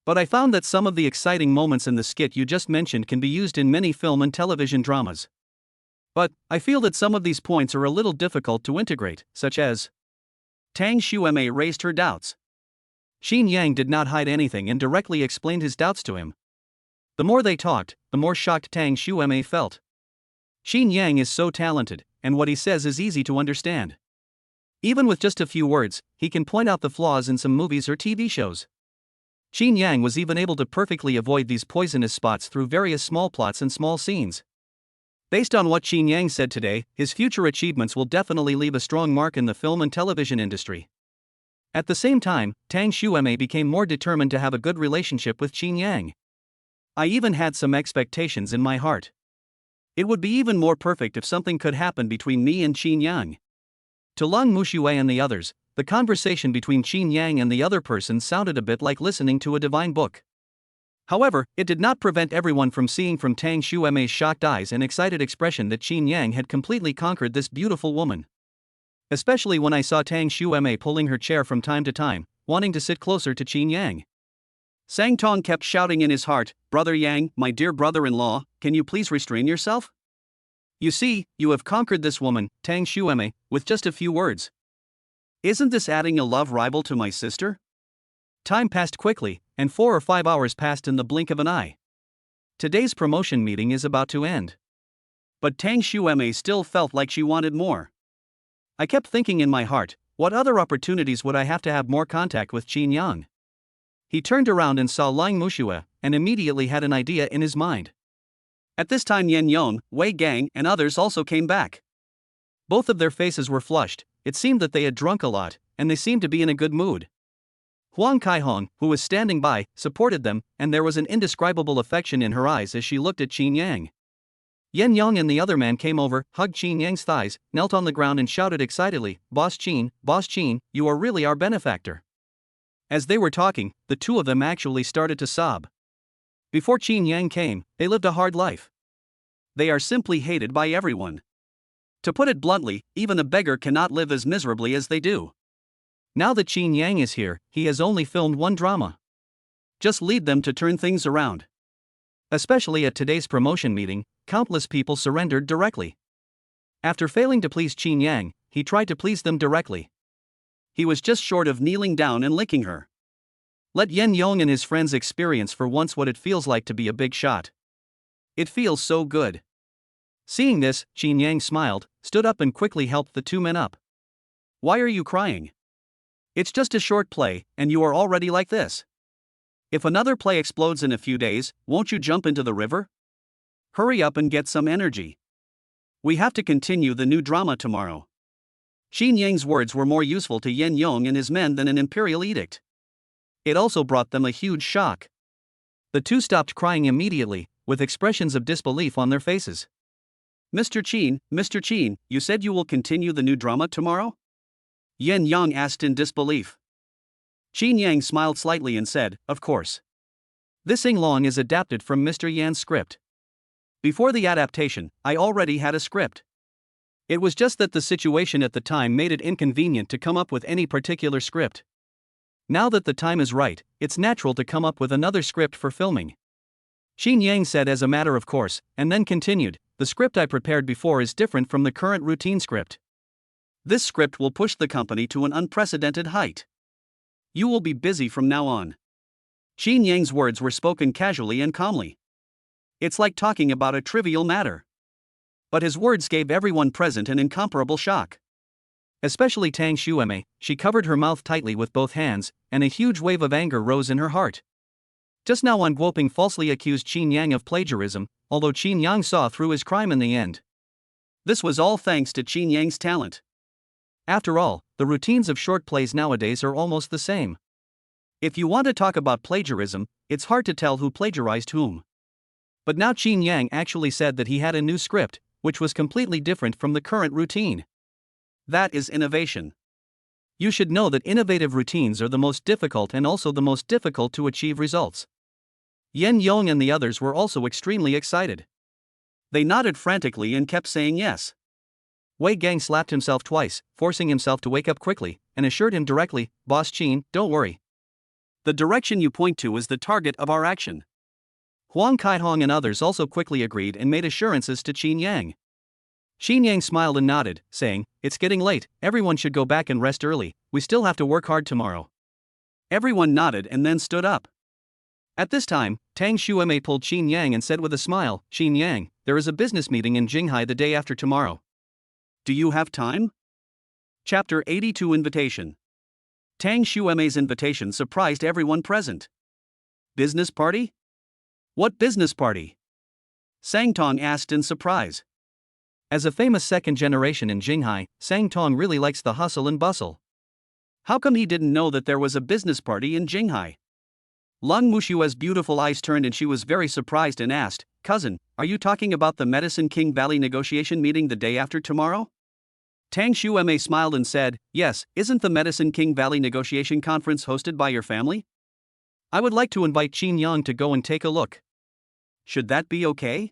But I found that some of the exciting moments in the skit you just mentioned can be used in many film and television dramas. But I feel that some of these points are a little difficult to integrate, such as. Tang Xueme raised her doubts. Chinyang did not hide anything and directly explained his doubts to him. The more they talked, the more shocked Tang Xueme felt. Chinyang is so talented, and what he says is easy to understand. Even with just a few words, he can point out the flaws in some movies or TV shows. Chinyang was even able to perfectly avoid these poisonous spots through various small plots and small scenes. Based on what Chinyang said today, his future achievements will definitely leave a strong mark in the film and television industry. At the same time, Tang Xueme became more determined to have a good relationship with Chinyang. I even had some expectations in my heart. It would be even more perfect if something could happen between me and Chinyang. To Lang Muxue and the others, the conversation between Chinyang and the other person sounded a bit like listening to a divine book. However, it did not prevent everyone from seeing from Tang Xueme's shocked eyes and excited expression that Chinyang had completely conquered this beautiful woman. Especially when I saw Tang Xueme pulling her chair from time to time, wanting to sit closer to Chinyang. Sang Tong kept shouting in his heart, Brother Yang, my dear brother-in-law, can you please restrain yourself? You see, you have conquered this woman, Tang Xueme, with just a few words. Isn't this adding a love rival to my sister? Time passed quickly, and 4 or 5 hours passed in the blink of an eye. Today's promotion meeting is about to end. But Tang Xueme still felt like she wanted more. I kept thinking in my heart, what other opportunities would I have to have more contact with Chinyang? He turned around and saw Lang Muxue, and immediately had an idea in his mind. At this time Yen Yong, Wei Gang, and others also came back. Both of their faces were flushed. It seemed that they had drunk a lot, and they seemed to be in a good mood. Huang Kaihong, who was standing by, supported them, and there was an indescribable affection in her eyes as she looked at Chinyang. Yen Yong and the other man came over, hugged Chinyang's thighs, knelt on the ground and shouted excitedly, Boss Chin, you are really our benefactor. As they were talking, the two of them actually started to sob. Before Chinyang came, they lived a hard life. They are simply hated by everyone. To put it bluntly, even a beggar cannot live as miserably as they do. Now that Chinyang is here, he has only filmed one drama. Just lead them to turn things around. Especially at today's promotion meeting, countless people surrendered directly. After failing to please Chinyang, he tried to please them directly. He was just short of kneeling down and licking her. Let Yen Yong and his friends experience for once what it feels like to be a big shot. It feels so good. Seeing this, Chinyang smiled, stood up and quickly helped the two men up. Why are you crying? It's just a short play, and you are already like this. If another play explodes in a few days, won't you jump into the river? Hurry up and get some energy. We have to continue the new drama tomorrow. Chinyang's words were more useful to Yen Yong and his men than an imperial edict. It also brought them a huge shock. The two stopped crying immediately, with expressions of disbelief on their faces. Mr. Chin, you said you will continue the new drama tomorrow? Yen Yong asked in disbelief. Chinyang smiled slightly and said, of course. This Long is adapted from Mr. Yan's script. Before the adaptation, I already had a script. It was just that the situation at the time made it inconvenient to come up with any particular script. Now that the time is right, it's natural to come up with another script for filming. Chinyang said as a matter of course, and then continued, the script I prepared before is different from the current routine script. This script will push the company to an unprecedented height. You will be busy from now on. Chinyang's words were spoken casually and calmly. It's like talking about a trivial matter. But his words gave everyone present an incomparable shock. Especially Tang Xueme, she covered her mouth tightly with both hands, and a huge wave of anger rose in her heart. Just now Wan Guoping falsely accused Chinyang of plagiarism, although Chinyang saw through his crime in the end. This was all thanks to Chinyang's talent. After all, the routines of short plays nowadays are almost the same. If you want to talk about plagiarism, it's hard to tell who plagiarized whom. But now Chinyang actually said that he had a new script, which was completely different from the current routine. That is innovation. You should know that innovative routines are the most difficult and also the most difficult to achieve results. Yen Yong and the others were also extremely excited. They nodded frantically and kept saying yes. Wei Gang slapped himself twice, forcing himself to wake up quickly, and assured him directly, Boss Chin, don't worry. The direction you point to is the target of our action. Huang Kaihong and others also quickly agreed and made assurances to Chinyang. Chinyang smiled and nodded, saying, it's getting late, everyone should go back and rest early, we still have to work hard tomorrow. Everyone nodded and then stood up. At this time, Tang Xueme pulled Chinyang and said with a smile, Chinyang, there is a business meeting in Jinghai the day after tomorrow. Do you have time? Chapter 82 Invitation. Tang Xueme's invitation surprised everyone present. Business party? What business party? Sang Tong asked in surprise. As a famous second generation in Jinghai, Sang Tong really likes the hustle and bustle. How come he didn't know that there was a business party in Jinghai? Lung Mushua's beautiful eyes turned and she was very surprised and asked, Cousin, are you talking about the Medicine King Valley negotiation meeting the day after tomorrow? Tang Xueme smiled and said, yes, isn't the Medicine King Valley negotiation conference hosted by your family? I would like to invite Chinyang to go and take a look. Should that be okay?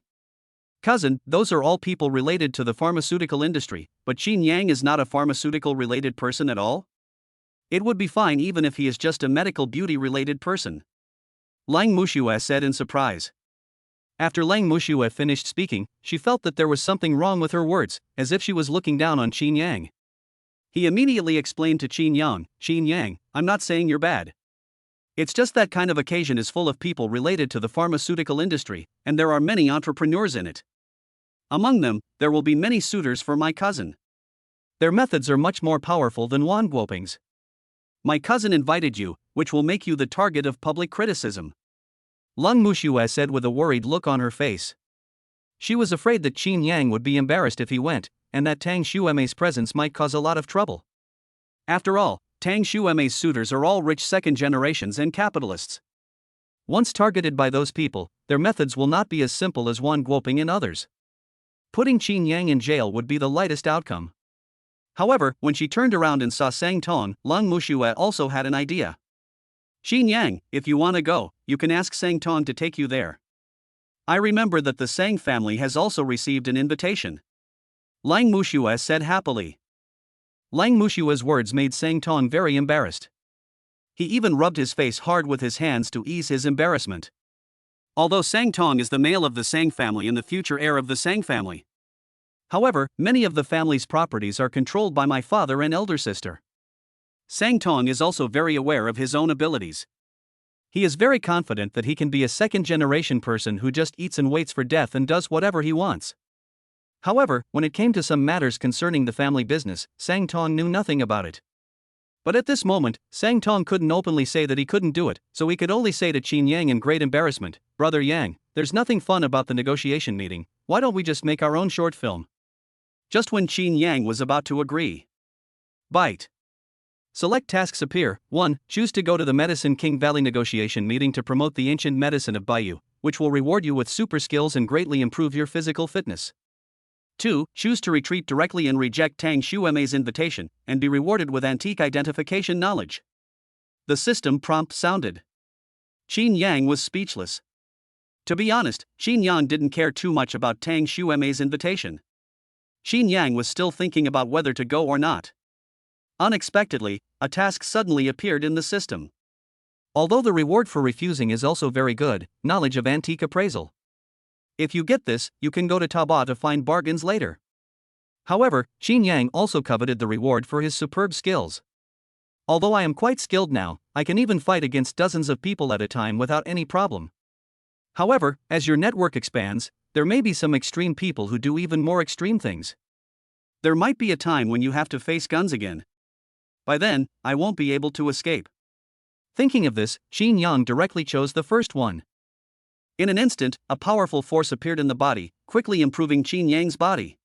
Cousin, those are all people related to the pharmaceutical industry, but Chinyang is not a pharmaceutical-related person at all? It would be fine even if he is just a medical beauty-related person. Lang Mushue said in surprise. After Lang Mushue finished speaking, she felt that there was something wrong with her words, as if she was looking down on Chinyang. He immediately explained to Chinyang, I'm not saying you're bad. It's just that kind of occasion is full of people related to the pharmaceutical industry, and there are many entrepreneurs in it. Among them, there will be many suitors for my cousin. Their methods are much more powerful than Wan Guoping's. My cousin invited you, which will make you the target of public criticism. Lung Mushue said with a worried look on her face. She was afraid that Chinyang would be embarrassed if he went, and that Tang Xueme's presence might cause a lot of trouble. After all, Tang Xueme's suitors are all rich second generations and capitalists. Once targeted by those people, their methods will not be as simple as Wan Guoping and others. putting Chinyang in jail would be the lightest outcome. However, when she turned around and saw Sang Tong, Lang Mushue also had an idea. Chinyang, if you wanna go, you can ask Sang Tong to take you there. I remember that the Sang family has also received an invitation. Lang Mushue said happily. Lang Mushue's words made Sang Tong very embarrassed. He even rubbed his face hard with his hands to ease his embarrassment. Although Sang Tong is the male of the Sang family and the future heir of the Sang family. However, many of the family's properties are controlled by my father and elder sister. Sang Tong is also very aware of his own abilities. He is very confident that he can be a second-generation person who just eats and waits for death and does whatever he wants. However, when it came to some matters concerning the family business, Sang Tong knew nothing about it. But at this moment, Sang Tong couldn't openly say that he couldn't do it, so he could only say to Chinyang in great embarrassment, "Brother Yang, there's nothing fun about the negotiation meeting, why don't we just make our own short film?" Just when Chinyang was about to agree. Bite. Select tasks appear. 1. Choose to go to the Medicine King Valley negotiation meeting to promote the ancient medicine of Baiyu, which will reward you with super skills and greatly improve your physical fitness. 2. Choose to retreat directly and reject Tang Xuemei's invitation, and be rewarded with antique identification knowledge. The system prompt sounded. Chinyang was speechless. To be honest, Chinyang didn't care too much about Tang Xuemei's invitation. Chinyang was still thinking about whether to go or not. Unexpectedly, a task suddenly appeared in the system. Although the reward for refusing is also very good, knowledge of antique appraisal. If you get this, you can go to Taobao to find bargains later. However, Chinyang also coveted the reward for his superb skills. Although I am quite skilled now, I can even fight against dozens of people at a time without any problem. However, as your network expands, there may be some extreme people who do even more extreme things. There might be a time when you have to face guns again. By then, I won't be able to escape. Thinking of this, Chinyang directly chose the first one. In an instant, a powerful force appeared in the body, quickly improving Chinyang's body.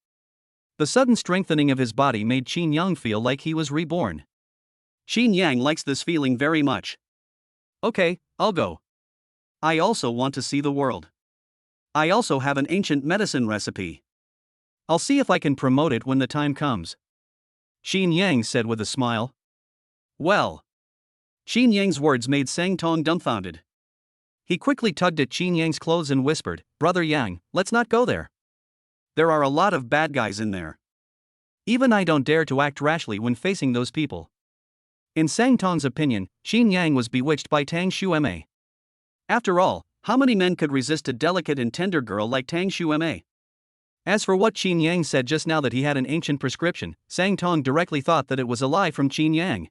The sudden strengthening of his body made Chinyang feel like he was reborn. Chinyang likes this feeling very much. Okay, I'll go. I also want to see the world. I also have an ancient medicine recipe. I'll see if I can promote it when the time comes. Chinyang said with a smile. Well. Chinyang's words made Sang Tong dumbfounded. He quickly tugged at Chinyang's clothes and whispered, "Brother Yang, let's not go there. There are a lot of bad guys in there. Even I don't dare to act rashly when facing those people." In Sang Tong's opinion, Chinyang was bewitched by Tang Xuemei. After all, how many men could resist a delicate and tender girl like Tang Xuemei? As for what Chinyang said just now that he had an ancient prescription, Sang Tong directly thought that it was a lie from Chinyang.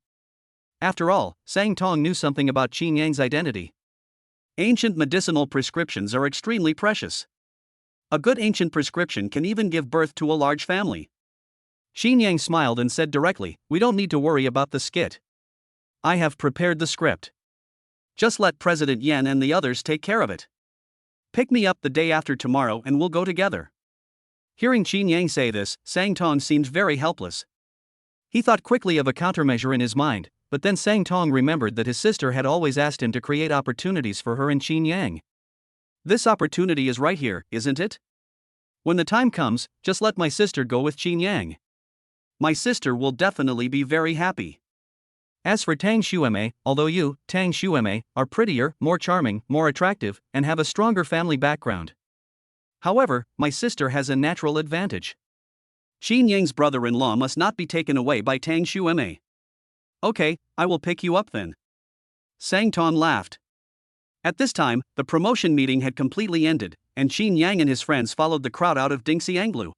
After all, Sang Tong knew something about Chinyang's identity. Ancient medicinal prescriptions are extremely precious. A good ancient prescription can even give birth to a large family. Chinyang smiled and said directly, "We don't need to worry about the skit. I have prepared the script. Just let President Yan and the others take care of it. Pick me up the day after tomorrow and we'll go together." Hearing Chinyang say this, Sang Tong seemed very helpless. He thought quickly of a countermeasure in his mind, but then Sang Tong remembered that his sister had always asked him to create opportunities for her and Chinyang. This opportunity is right here, isn't it? When the time comes, just let my sister go with Chinyang. My sister will definitely be very happy. As for Tang Xuemei, although you, Tang Xuemei, are prettier, more charming, more attractive, and have a stronger family background. However, my sister has a natural advantage. Chinyang's brother-in-law must not be taken away by Tang Xuemei. Okay, I will pick you up then. Sang Tong laughed. At this time, the promotion meeting had completely ended, and Chinyang and his friends followed the crowd out of Dingxianglu.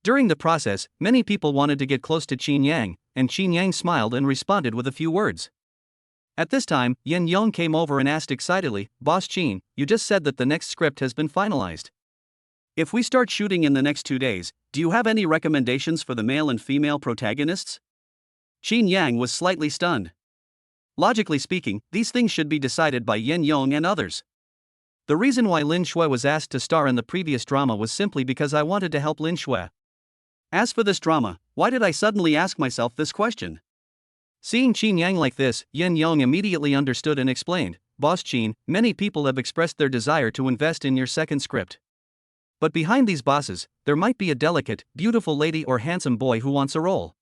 During the process, many people wanted to get close to Chinyang, and Chinyang smiled and responded with a few words. At this time, Yin Yong came over and asked excitedly, "Boss Chin, you just said that the next script has been finalized. If we start shooting in the next 2 days, do you have any recommendations for the male and female protagonists?" Chinyang was slightly stunned. Logically speaking, these things should be decided by Yin Yong and others. The reason why Lin Shui was asked to star in the previous drama was simply because I wanted to help Lin Shui. As for this drama, why did I suddenly ask myself this question? Seeing Chinyang like this, Yin Yong immediately understood and explained, "Boss Chin, many people have expressed their desire to invest in your second script. But behind these bosses, there might be a delicate, beautiful lady or handsome boy who wants a role.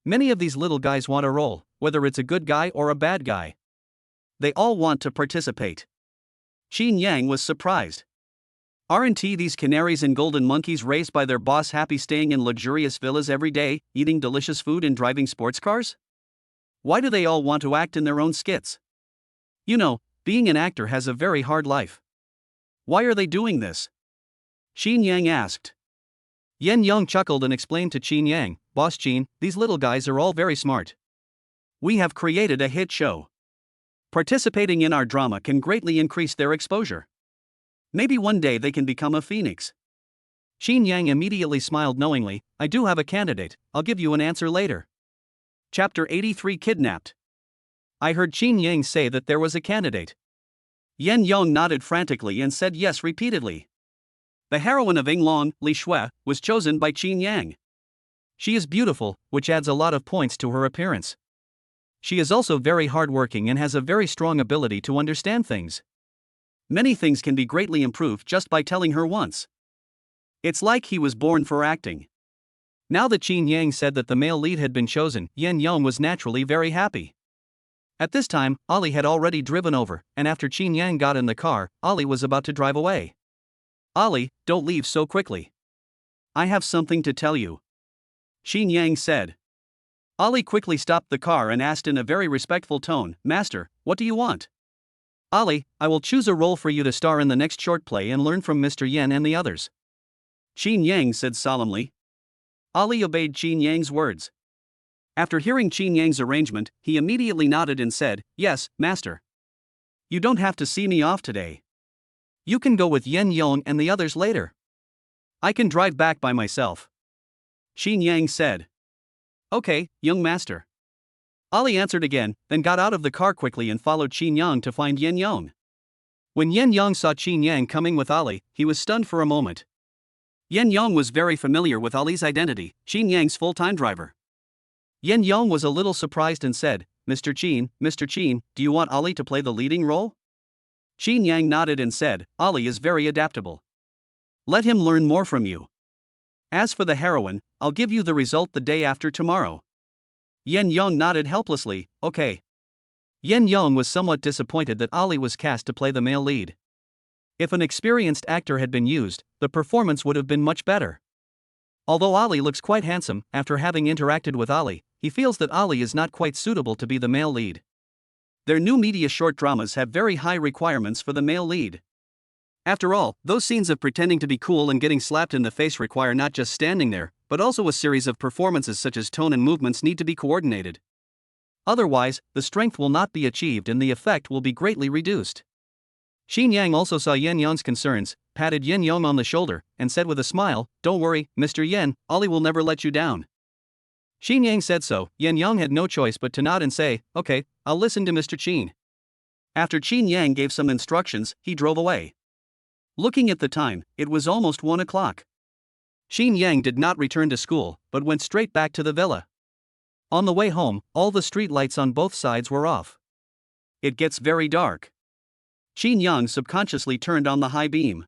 Many of these little guys want a role, whether it's a good guy or a bad guy. They all want to participate. Chinyang was surprised. Aren't these canaries and golden monkeys raised by their boss happy staying in luxurious villas every day, eating delicious food and driving sports cars? Why do they all want to act in their own skits? You know, being an actor has a very hard life. Why are they doing this? Chinyang asked. Yen Yong chuckled and explained to Chinyang, Boss Chin, these little guys are all very smart. We have created a hit show. Participating in our drama can greatly increase their exposure. Maybe one day they can become a phoenix. Chinyang immediately smiled knowingly, I do have a candidate, I'll give you an answer later. Chapter 83 Kidnapped. I heard Chinyang say that there was a candidate. Yen Yong nodded frantically and said yes repeatedly. The heroine of Inglong, Li Shui, was chosen by Chinyang. She is beautiful, which adds a lot of points to her appearance. She is also very hardworking and has a very strong ability to understand things. Many things can be greatly improved just by telling her once. It's like he was born for acting. Now that Chinyang said that the male lead had been chosen, Yen Yong was naturally very happy. At this time, Ali had already driven over, and after Chinyang got in the car, Ali was about to drive away. Ali, don't leave so quickly. I have something to tell you. Chinyang said. Ali quickly stopped the car and asked in a very respectful tone, Master, what do you want? Ali, I will choose a role for you to star in the next short play and learn from Mr. Yen and the others. Chinyang said solemnly. Ali obeyed Chinyang's words. After hearing Chinyang's arrangement, he immediately nodded and said, Yes, Master. You don't have to see me off today. You can go with Yen Yong and the others later. I can drive back by myself. Chinyang said. Okay, young master. Ali answered again, then got out of the car quickly and followed Chinyang to find Yen Yong. When Yen Yong saw Chinyang coming with Ali, he was stunned for a moment. Yen Yong was very familiar with Ali's identity, Chinyang's full-time driver. Yen Yong was a little surprised and said, Mr. Chin, do you want Ali to play the leading role? Chinyang nodded and said, Ali is very adaptable. Let him learn more from you. As for the heroine, I'll give you the result the day after tomorrow. Yen Yong nodded helplessly, okay. Yen Yong was somewhat disappointed that Ali was cast to play the male lead. If an experienced actor had been used, the performance would have been much better. Although Ali looks quite handsome, after having interacted with Ali, he feels that Ali is not quite suitable to be the male lead. Their new media short dramas have very high requirements for the male lead. After all, those scenes of pretending to be cool and getting slapped in the face require not just standing there, but also a series of performances such as tone and movements need to be coordinated. Otherwise, the strength will not be achieved and the effect will be greatly reduced. Chinyang also saw Yen Yong's concerns, patted Yen Yong on the shoulder, and said with a smile, Don't worry, Mr. Yen, Ali will never let you down. Chinyang said so. Yen Yong had no choice but to nod and say, Okay, I'll listen to Mr. Chin. After Chinyang gave some instructions, he drove away. Looking at the time, it was almost 1 o'clock. Chinyang did not return to school, but went straight back to the villa. On the way home, all the street lights on both sides were off. It gets very dark. Chinyang subconsciously turned on the high beam.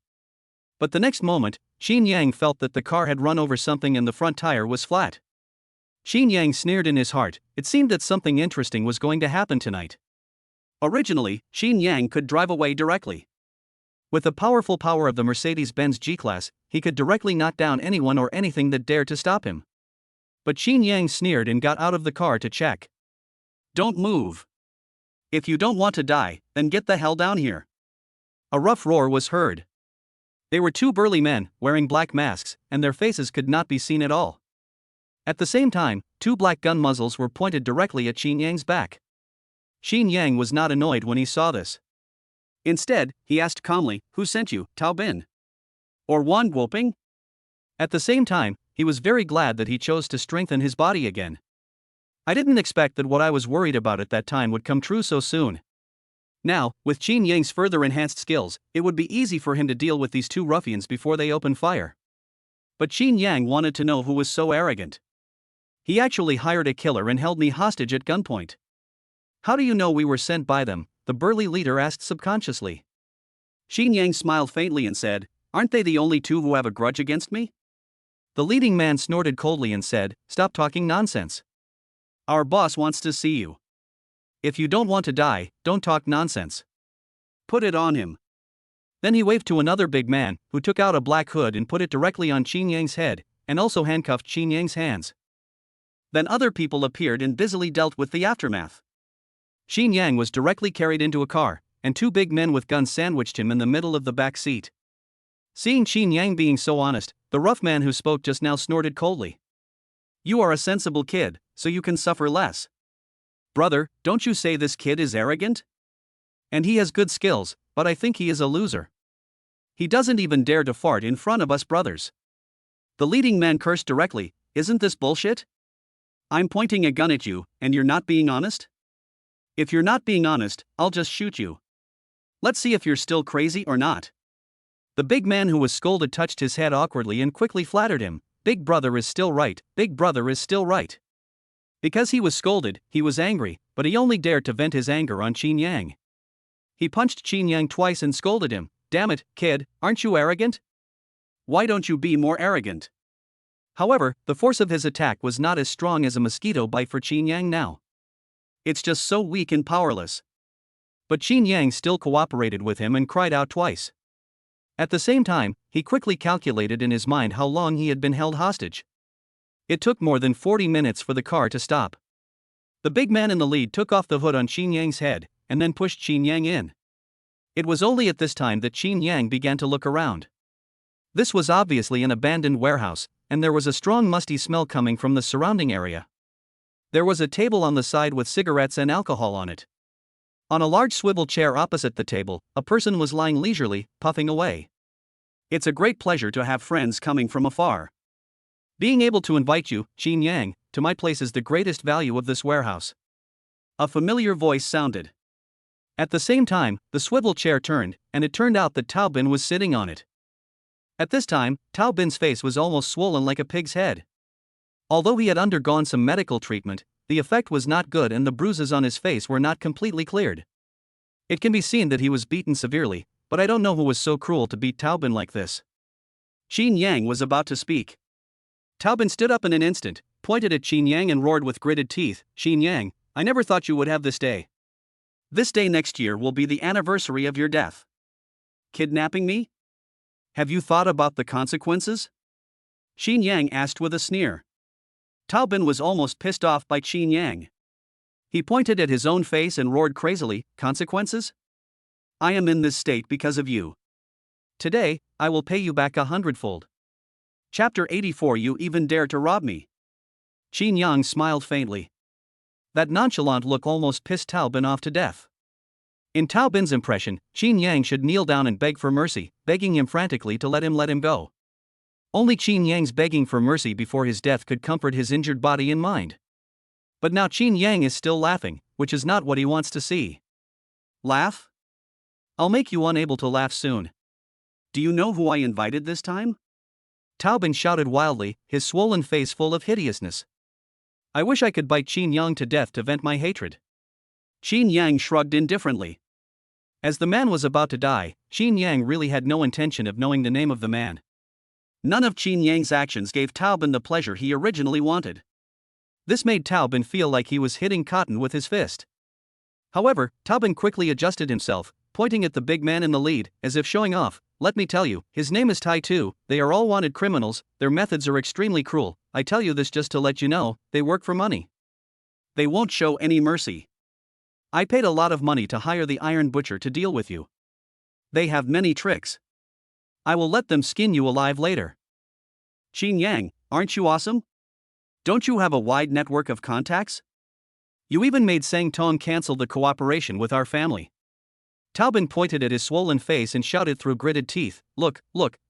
But the next moment, Chinyang felt that the car had run over something and the front tire was flat. Chinyang sneered in his heart, it seemed that something interesting was going to happen tonight. Originally, Chinyang could drive away directly. With the powerful power of the Mercedes-Benz G-Class, he could directly knock down anyone or anything that dared to stop him. But Chinyang sneered and got out of the car to check. Don't move. If you don't want to die, then get the hell down here. A rough roar was heard. They were 2 burly men, wearing black masks, and their faces could not be seen at all. At the same time, 2 black gun muzzles were pointed directly at Chinyang's back. Chinyang was not annoyed when he saw this. Instead, he asked calmly, Who sent you, Tao Bin? Or Wan Guoping? At the same time, he was very glad that he chose to strengthen his body again. I didn't expect that what I was worried about at that time would come true so soon. Now, with Chinyang's further enhanced skills, it would be easy for him to deal with these 2 ruffians before they opened fire. But Chinyang wanted to know who was so arrogant. He actually hired a killer and held me hostage at gunpoint. How do you know we were sent by them? The burly leader asked subconsciously. Chinyang smiled faintly and said, Aren't they the only two who have a grudge against me? The leading man snorted coldly and said, "Stop talking nonsense. Our boss wants to see you. If you don't want to die, don't talk nonsense. Put it on him." Then he waved to another big man, who took out a black hood and put it directly on Chinyang's head, and also handcuffed Chinyang's hands. Then other people appeared and busily dealt with the aftermath. Chinyang was directly carried into a car, and two big men with guns sandwiched him in the middle of the back seat. Seeing Chinyang being so honest, the rough man who spoke just now snorted coldly. "You are a sensible kid, so you can suffer less. Brother, don't you say this kid is arrogant? And he has good skills, but I think he is a loser. He doesn't even dare to fart in front of us brothers." The leading man cursed directly. "Isn't this bullshit? I'm pointing a gun at you, and you're not being honest? If you're not being honest, I'll just shoot you. Let's see if you're still crazy or not." The big man who was scolded touched his head awkwardly and quickly flattered him. "Big brother is still right, big brother is still right." Because he was scolded, he was angry, but he only dared to vent his anger on Chinyang. He punched Chinyang twice and scolded him. "Damn it, kid, aren't you arrogant? Why don't you be more arrogant?" However, the force of his attack was not as strong as a mosquito bite for Chinyang now. It's just so weak and powerless. But Chinyang still cooperated with him and cried out twice. At the same time, he quickly calculated in his mind how long he had been held hostage. It took more than 40 minutes for the car to stop. The big man in the lead took off the hood on Chinyang's head, and then pushed Chinyang in. It was only at this time that Chinyang began to look around. This was obviously an abandoned warehouse, and there was a strong musty smell coming from the surrounding area. There was a table on the side with cigarettes and alcohol on it. On a large swivel chair opposite the table, a person was lying leisurely, puffing away. "It's a great pleasure to have friends coming from afar. Being able to invite you, Chinyang, to my place is the greatest value of this warehouse." A familiar voice sounded. At the same time, the swivel chair turned, and it turned out that Tao Bin was sitting on it. At this time, Tao Bin's face was almost swollen like a pig's head. Although he had undergone some medical treatment, the effect was not good and the bruises on his face were not completely cleared. It can be seen that he was beaten severely, but I don't know who was so cruel to beat Tao Bin like this. Chinyang was about to speak. Tao Bin stood up in an instant, pointed at Chinyang and roared with gritted teeth, "Chinyang, I never thought you would have this day. This day next year will be the anniversary of your death. Kidnapping me? Have you thought about the consequences?" Chinyang asked with a sneer. Tao Bin was almost pissed off by Chinyang. He pointed at his own face and roared crazily, "Consequences? I am in this state because of you. Today, I will pay you back 100-fold. Chapter 84. You even dare to rob me." Chinyang smiled faintly. That nonchalant look almost pissed Tao Bin off to death. In Tao Bin's impression, Chinyang should kneel down and beg for mercy, begging him frantically to let him go. Only Chinyang's begging for mercy before his death could comfort his injured body and mind. But now Chinyang is still laughing, which is not what he wants to see. "Laugh? I'll make you unable to laugh soon. Do you know who I invited this time?" Tao Bin shouted wildly, his swollen face full of hideousness. "I wish I could bite Chinyang to death to vent my hatred." Chinyang shrugged indifferently. As the man was about to die, Chinyang really had no intention of knowing the name of the man. None of Chinyang's actions gave Tao Bin the pleasure he originally wanted. This made Tao Bin feel like he was hitting cotton with his fist. However, Tao Bin quickly adjusted himself, pointing at the big man in the lead, as if showing off. "Let me tell you, his name is Tycoon. They are all wanted criminals, their methods are extremely cruel. I tell you this just to let you know, they work for money. They won't show any mercy. I paid a lot of money to hire the Iron Butcher to deal with you. They have many tricks. I will let them skin you alive later." "Chinyang, aren't you awesome? Don't you have a wide network of contacts? You even made Sang Tong cancel the cooperation with our family." Tao Bin pointed at his swollen face and shouted through gritted teeth, Look,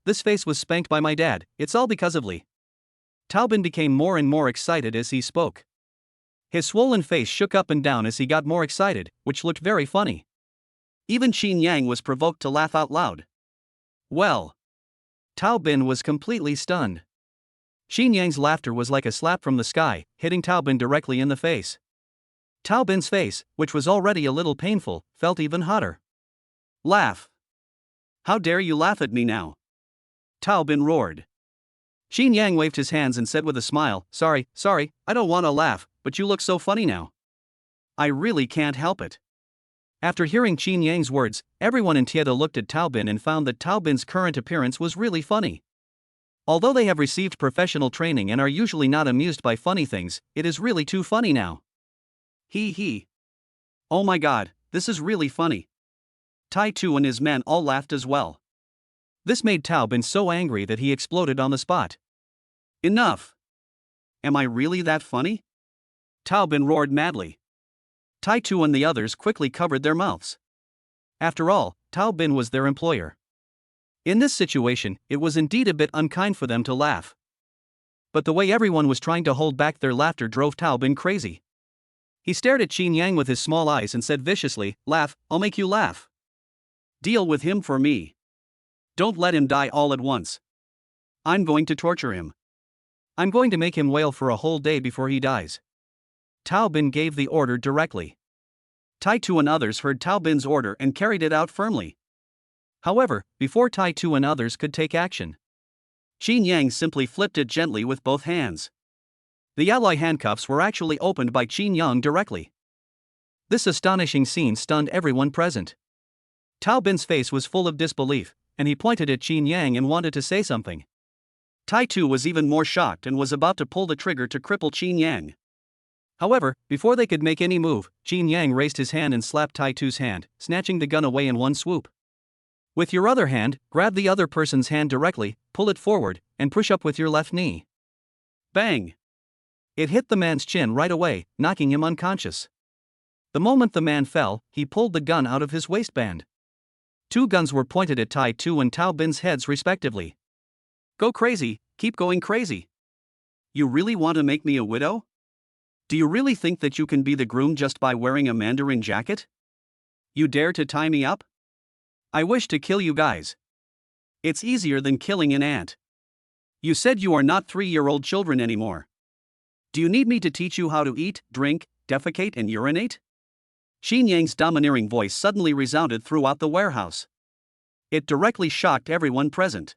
this face was spanked by my dad, it's all because of Li." Tao Bin became more and more excited as he spoke. His swollen face shook up and down as he got more excited, which looked very funny. Even Chinyang was provoked to laugh out loud. Well. Tao Bin was completely stunned. Chinyang's laughter was like a slap from the sky, hitting Tao Bin directly in the face. Tao Bin's face, which was already a little painful, felt even hotter. "Laugh. How dare you laugh at me now? Tao Bin roared. Chinyang waved his hands and said with a smile, sorry, I don't want to laugh, but you look so funny now. I really can't help it. After hearing Chinyang's words, everyone in Tieta looked at Tao Bin and found that Tao Bin's current appearance was really funny. Although they have received professional training and are usually not amused by funny things, it is really too funny now. He. Oh my god, this is really funny. Tai-Tu and his men all laughed as well. This made Tao Bin so angry that he exploded on the spot. Enough! Am I really that funny? Tao Bin roared madly. Tai-Tu and the others quickly covered their mouths. After all, Tao Bin was their employer. In this situation, it was indeed a bit unkind for them to laugh. But the way everyone was trying to hold back their laughter drove Tao Bin crazy. He stared at Chinyang with his small eyes and said viciously, laugh, I'll make you laugh. Deal with him for me. Don't let him die all at once. I'm going to torture him. I'm going to make him wail for a whole day before he dies. Tao Bin gave the order directly. Tai-Tu and others heard Tao Bin's order and carried it out firmly. However, before Tai-Tu and others could take action, Chinyang simply flipped it gently with both hands. The alloy handcuffs were actually opened by Chinyang directly. This astonishing scene stunned everyone present. Tao Bin's face was full of disbelief, and he pointed at Chinyang and wanted to say something. Tai-Tu was even more shocked and was about to pull the trigger to cripple Chinyang. However, before they could make any move, Chinyang raised his hand and slapped Tai-Tu's hand, snatching the gun away in one swoop. With your other hand, grab the other person's hand directly, pull it forward, and push up with your left knee. Bang! It hit the man's chin right away, knocking him unconscious. The moment the man fell, he pulled the gun out of his waistband. Two guns were pointed at Tai-Tu and Tao Bin's heads respectively. Go crazy, keep going crazy. You really want to make me a widow? Do you really think that you can be the groom just by wearing a mandarin jacket? You dare to tie me up? I wish to kill you guys. It's easier than killing an ant. You said you are not 3-year-old children anymore. Do you need me to teach you how to eat, drink, defecate and urinate? Chinyang's domineering voice suddenly resounded throughout the warehouse. It directly shocked everyone present.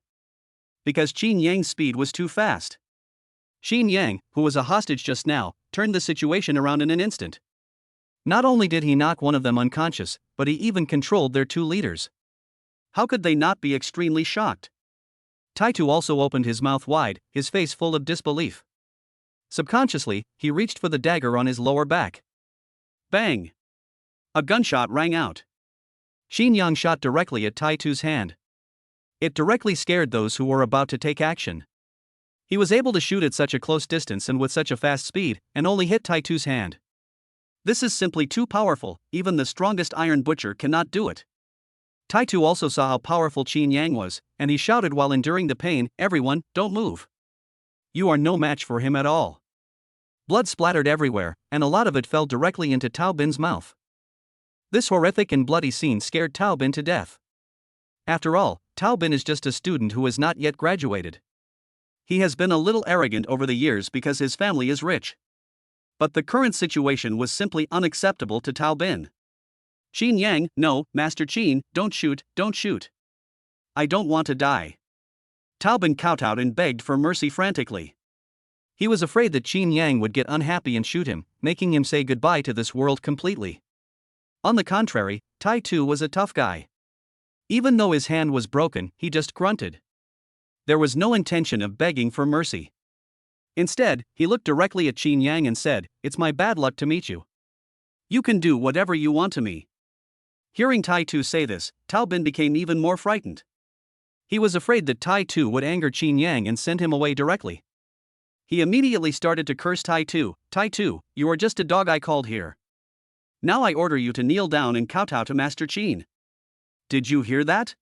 Because Chinyang's speed was too fast. Chinyang, who was a hostage just now, turned the situation around in an instant. Not only did he knock one of them unconscious, but he even controlled their two leaders. How could they not be extremely shocked? Tai-Tu also opened his mouth wide, his face full of disbelief. Subconsciously, he reached for the dagger on his lower back. Bang! A gunshot rang out. Chinyang shot directly at Tai-Tu's hand. It directly scared those who were about to take action. He was able to shoot at such a close distance and with such a fast speed, and only hit Tai-Tu's hand. This is simply too powerful, even the strongest iron butcher cannot do it. Tai-Tu also saw how powerful Chinyang was, and he shouted while enduring the pain, everyone, don't move. You are no match for him at all. Blood splattered everywhere, and a lot of it fell directly into Tao Bin's mouth. This horrific and bloody scene scared Tao Bin to death. After all, Tao Bin is just a student who has not yet graduated. He has been a little arrogant over the years because his family is rich. But the current situation was simply unacceptable to Tao Bin. Chinyang, no, Master Chin, don't shoot. I don't want to die. Tao Bin kowtowed and begged for mercy frantically. He was afraid that Chinyang would get unhappy and shoot him, making him say goodbye to this world completely. On the contrary, Tai-Tu was a tough guy. Even though his hand was broken, he just grunted. There was no intention of begging for mercy. Instead, he looked directly at Chinyang and said, it's my bad luck to meet you. You can do whatever you want to me. Hearing Tai-Tu say this, Tao Bin became even more frightened. He was afraid that Tai-Tu would anger Chinyang and send him away directly. He immediately started to curse Tai-Tu. Tai-Tu, you are just a dog I called here. Now I order you to kneel down and kowtow to Master Chin. Did you hear that?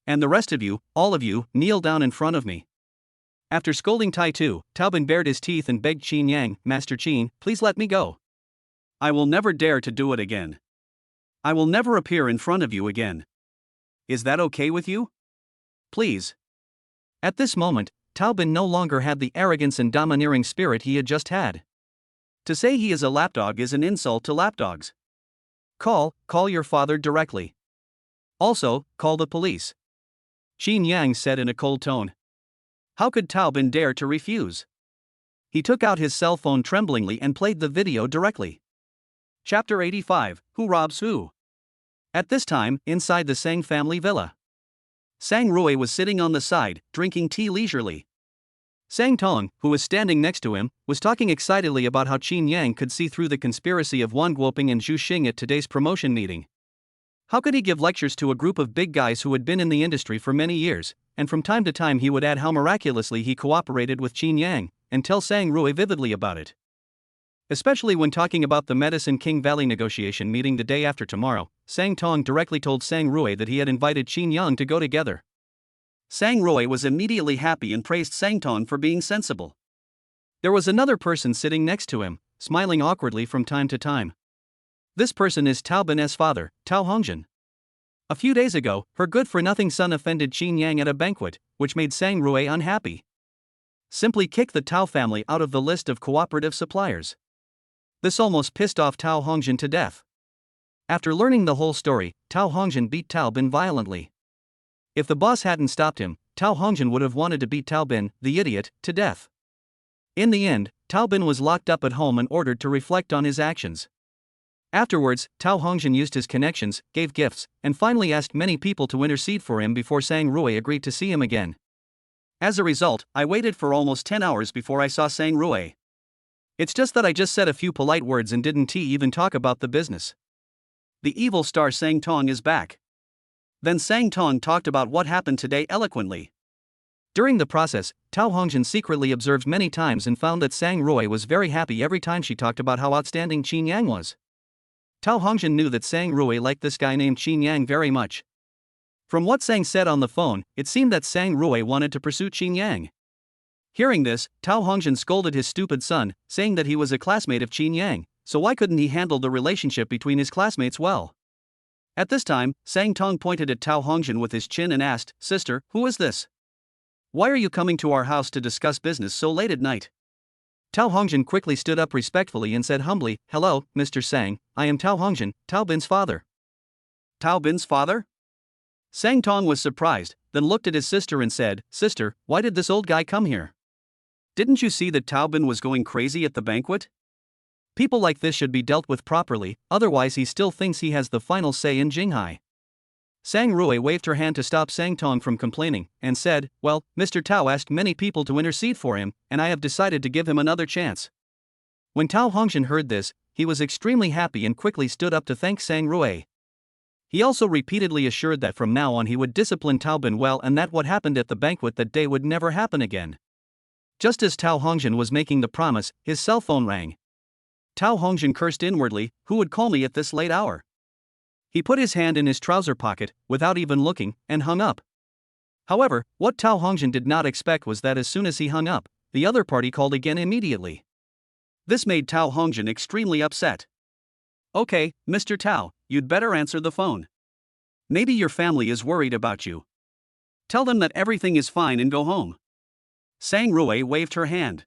And the rest of you, all of you, kneel down in front of me. After scolding Tai-Tu, Tao Bin bared his teeth and begged Chinyang, Master Chin, please let me go. I will never dare to do it again. I will never appear in front of you again. Is that okay with you? Please. At this moment, Tao Bin no longer had the arrogance and domineering spirit he had just had. To say he is a lapdog is an insult to lapdogs. Call your father directly. Also, call the police. Chinyang said in a cold tone. How could Tao Bin dare to refuse? He took out his cell phone tremblingly and played the video directly. Chapter 85, Who Robs Who? At this time, inside the Sang family villa, Sang Rui was sitting on the side, drinking tea leisurely. Sang Tong, who was standing next to him, was talking excitedly about how Chinyang could see through the conspiracy of Wan Guoping and Zhu Xing at today's promotion meeting. How could he give lectures to a group of big guys who had been in the industry for many years, and from time to time he would add how miraculously he cooperated with Chinyang, and tell Sang Rui vividly about it. Especially when talking about the Medicine King Valley negotiation meeting the day after tomorrow, Sang Tong directly told Sang Rui that he had invited Chinyang to go together. Sang Rui was immediately happy and praised Sang Tong for being sensible. There was another person sitting next to him, smiling awkwardly from time to time. This person is Tao Bin's father, Tao Hongjin. A few days ago, her good-for-nothing son offended Chinyang at a banquet, which made Sang Rui unhappy. Simply kick the Tao family out of the list of cooperative suppliers. This almost pissed off Tao Hongjin to death. After learning the whole story, Tao Hongjin beat Tao Bin violently. If the boss hadn't stopped him, Tao Hongjin would have wanted to beat Tao Bin, the idiot, to death. In the end, Tao Bin was locked up at home and ordered to reflect on his actions. Afterwards, Tao Hongjin used his connections, gave gifts, and finally asked many people to intercede for him before Sang Rui agreed to see him again. As a result, I waited for almost 10 hours before I saw Sang Rui. It's just that I just said a few polite words and didn't even talk about the business. The evil star Sang Tong is back. Then Sang Tong talked about what happened today eloquently. During the process, Tao Hongjin secretly observed many times and found that Sang Rui was very happy every time she talked about how outstanding Chinyang was. Tao Hongjin knew that Sang Rui liked this guy named Chinyang very much. From what Sang said on the phone, it seemed that Sang Rui wanted to pursue Chinyang. Hearing this, Tao Hongjin scolded his stupid son, saying that he was a classmate of Chinyang, so why couldn't he handle the relationship between his classmates well? At this time, Sang Tong pointed at Tao Hongjin with his chin and asked, "Sister, who is this? Why are you coming to our house to discuss business so late at night?" Tao Hongjin quickly stood up respectfully and said humbly, "Hello, Mr. Sang, I am Tao Hongjin, Tao Bin's father." Tao Bin's father? Sang Tong was surprised, then looked at his sister and said, "Sister, why did this old guy come here? Didn't you see that Tao Bin was going crazy at the banquet? People like this should be dealt with properly, otherwise he still thinks he has the final say in Jinghai." Sang Rui waved her hand to stop Sang Tong from complaining, and said, "Well, Mr. Tao asked many people to intercede for him, and I have decided to give him another chance." When Tao Hongjin heard this, he was extremely happy and quickly stood up to thank Sang Rui. He also repeatedly assured that from now on he would discipline Tao Bin well and that what happened at the banquet that day would never happen again. Just as Tao Hongjin was making the promise, his cell phone rang. Tao Hongjin cursed inwardly, who would call me at this late hour? He put his hand in his trouser pocket, without even looking, and hung up. However, what Tao Hongjin did not expect was that as soon as he hung up, the other party called again immediately. This made Tao Hongjin extremely upset. "Okay, Mr. Tao, you'd better answer the phone. Maybe your family is worried about you. Tell them that everything is fine and go home." Sang Rui waved her hand.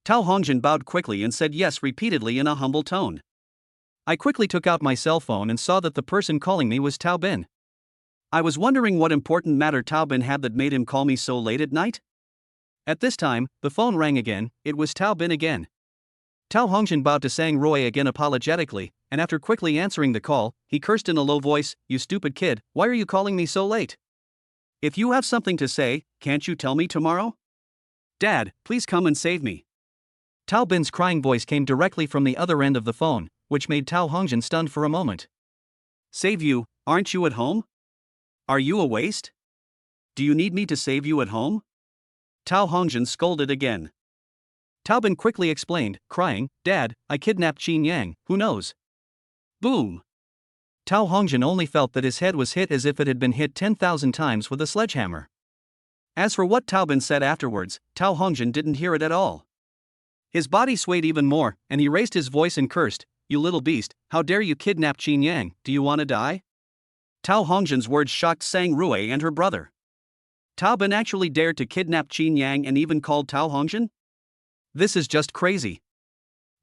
Tao Hongjin bowed quickly and said yes repeatedly in a humble tone. I quickly took out my cell phone and saw that the person calling me was Tao Bin. I was wondering what important matter Tao Bin had that made him call me so late at night. At this time, the phone rang again. It was Tao Bin again. Tao Hongjin bowed to Sang Rui again apologetically, and after quickly answering the call, he cursed in a low voice, "You stupid kid, why are you calling me so late? If you have something to say, can't you tell me tomorrow? Dad, please come and save me." Tao Bin's crying voice came directly from the other end of the phone, which made Tao Hongjin stunned for a moment. "Save you? Aren't you at home? Are you a waste? Do you need me to save you at home?" Tao Hongjin scolded again. Tao Bin quickly explained, crying, "Dad, I kidnapped Chinyang, who knows?" Boom! Tao Hongjin only felt that his head was hit as if it had been hit 10,000 times with a sledgehammer. As for what Tao Bin said afterwards, Tao Hongjin didn't hear it at all. His body swayed even more, and he raised his voice and cursed, "You little beast, how dare you kidnap Chinyang, do you want to die?" Tao Hongjin's words shocked Sang Rui and her brother. Tao Bin actually dared to kidnap Chinyang and even called Tao Hongjin? This is just crazy.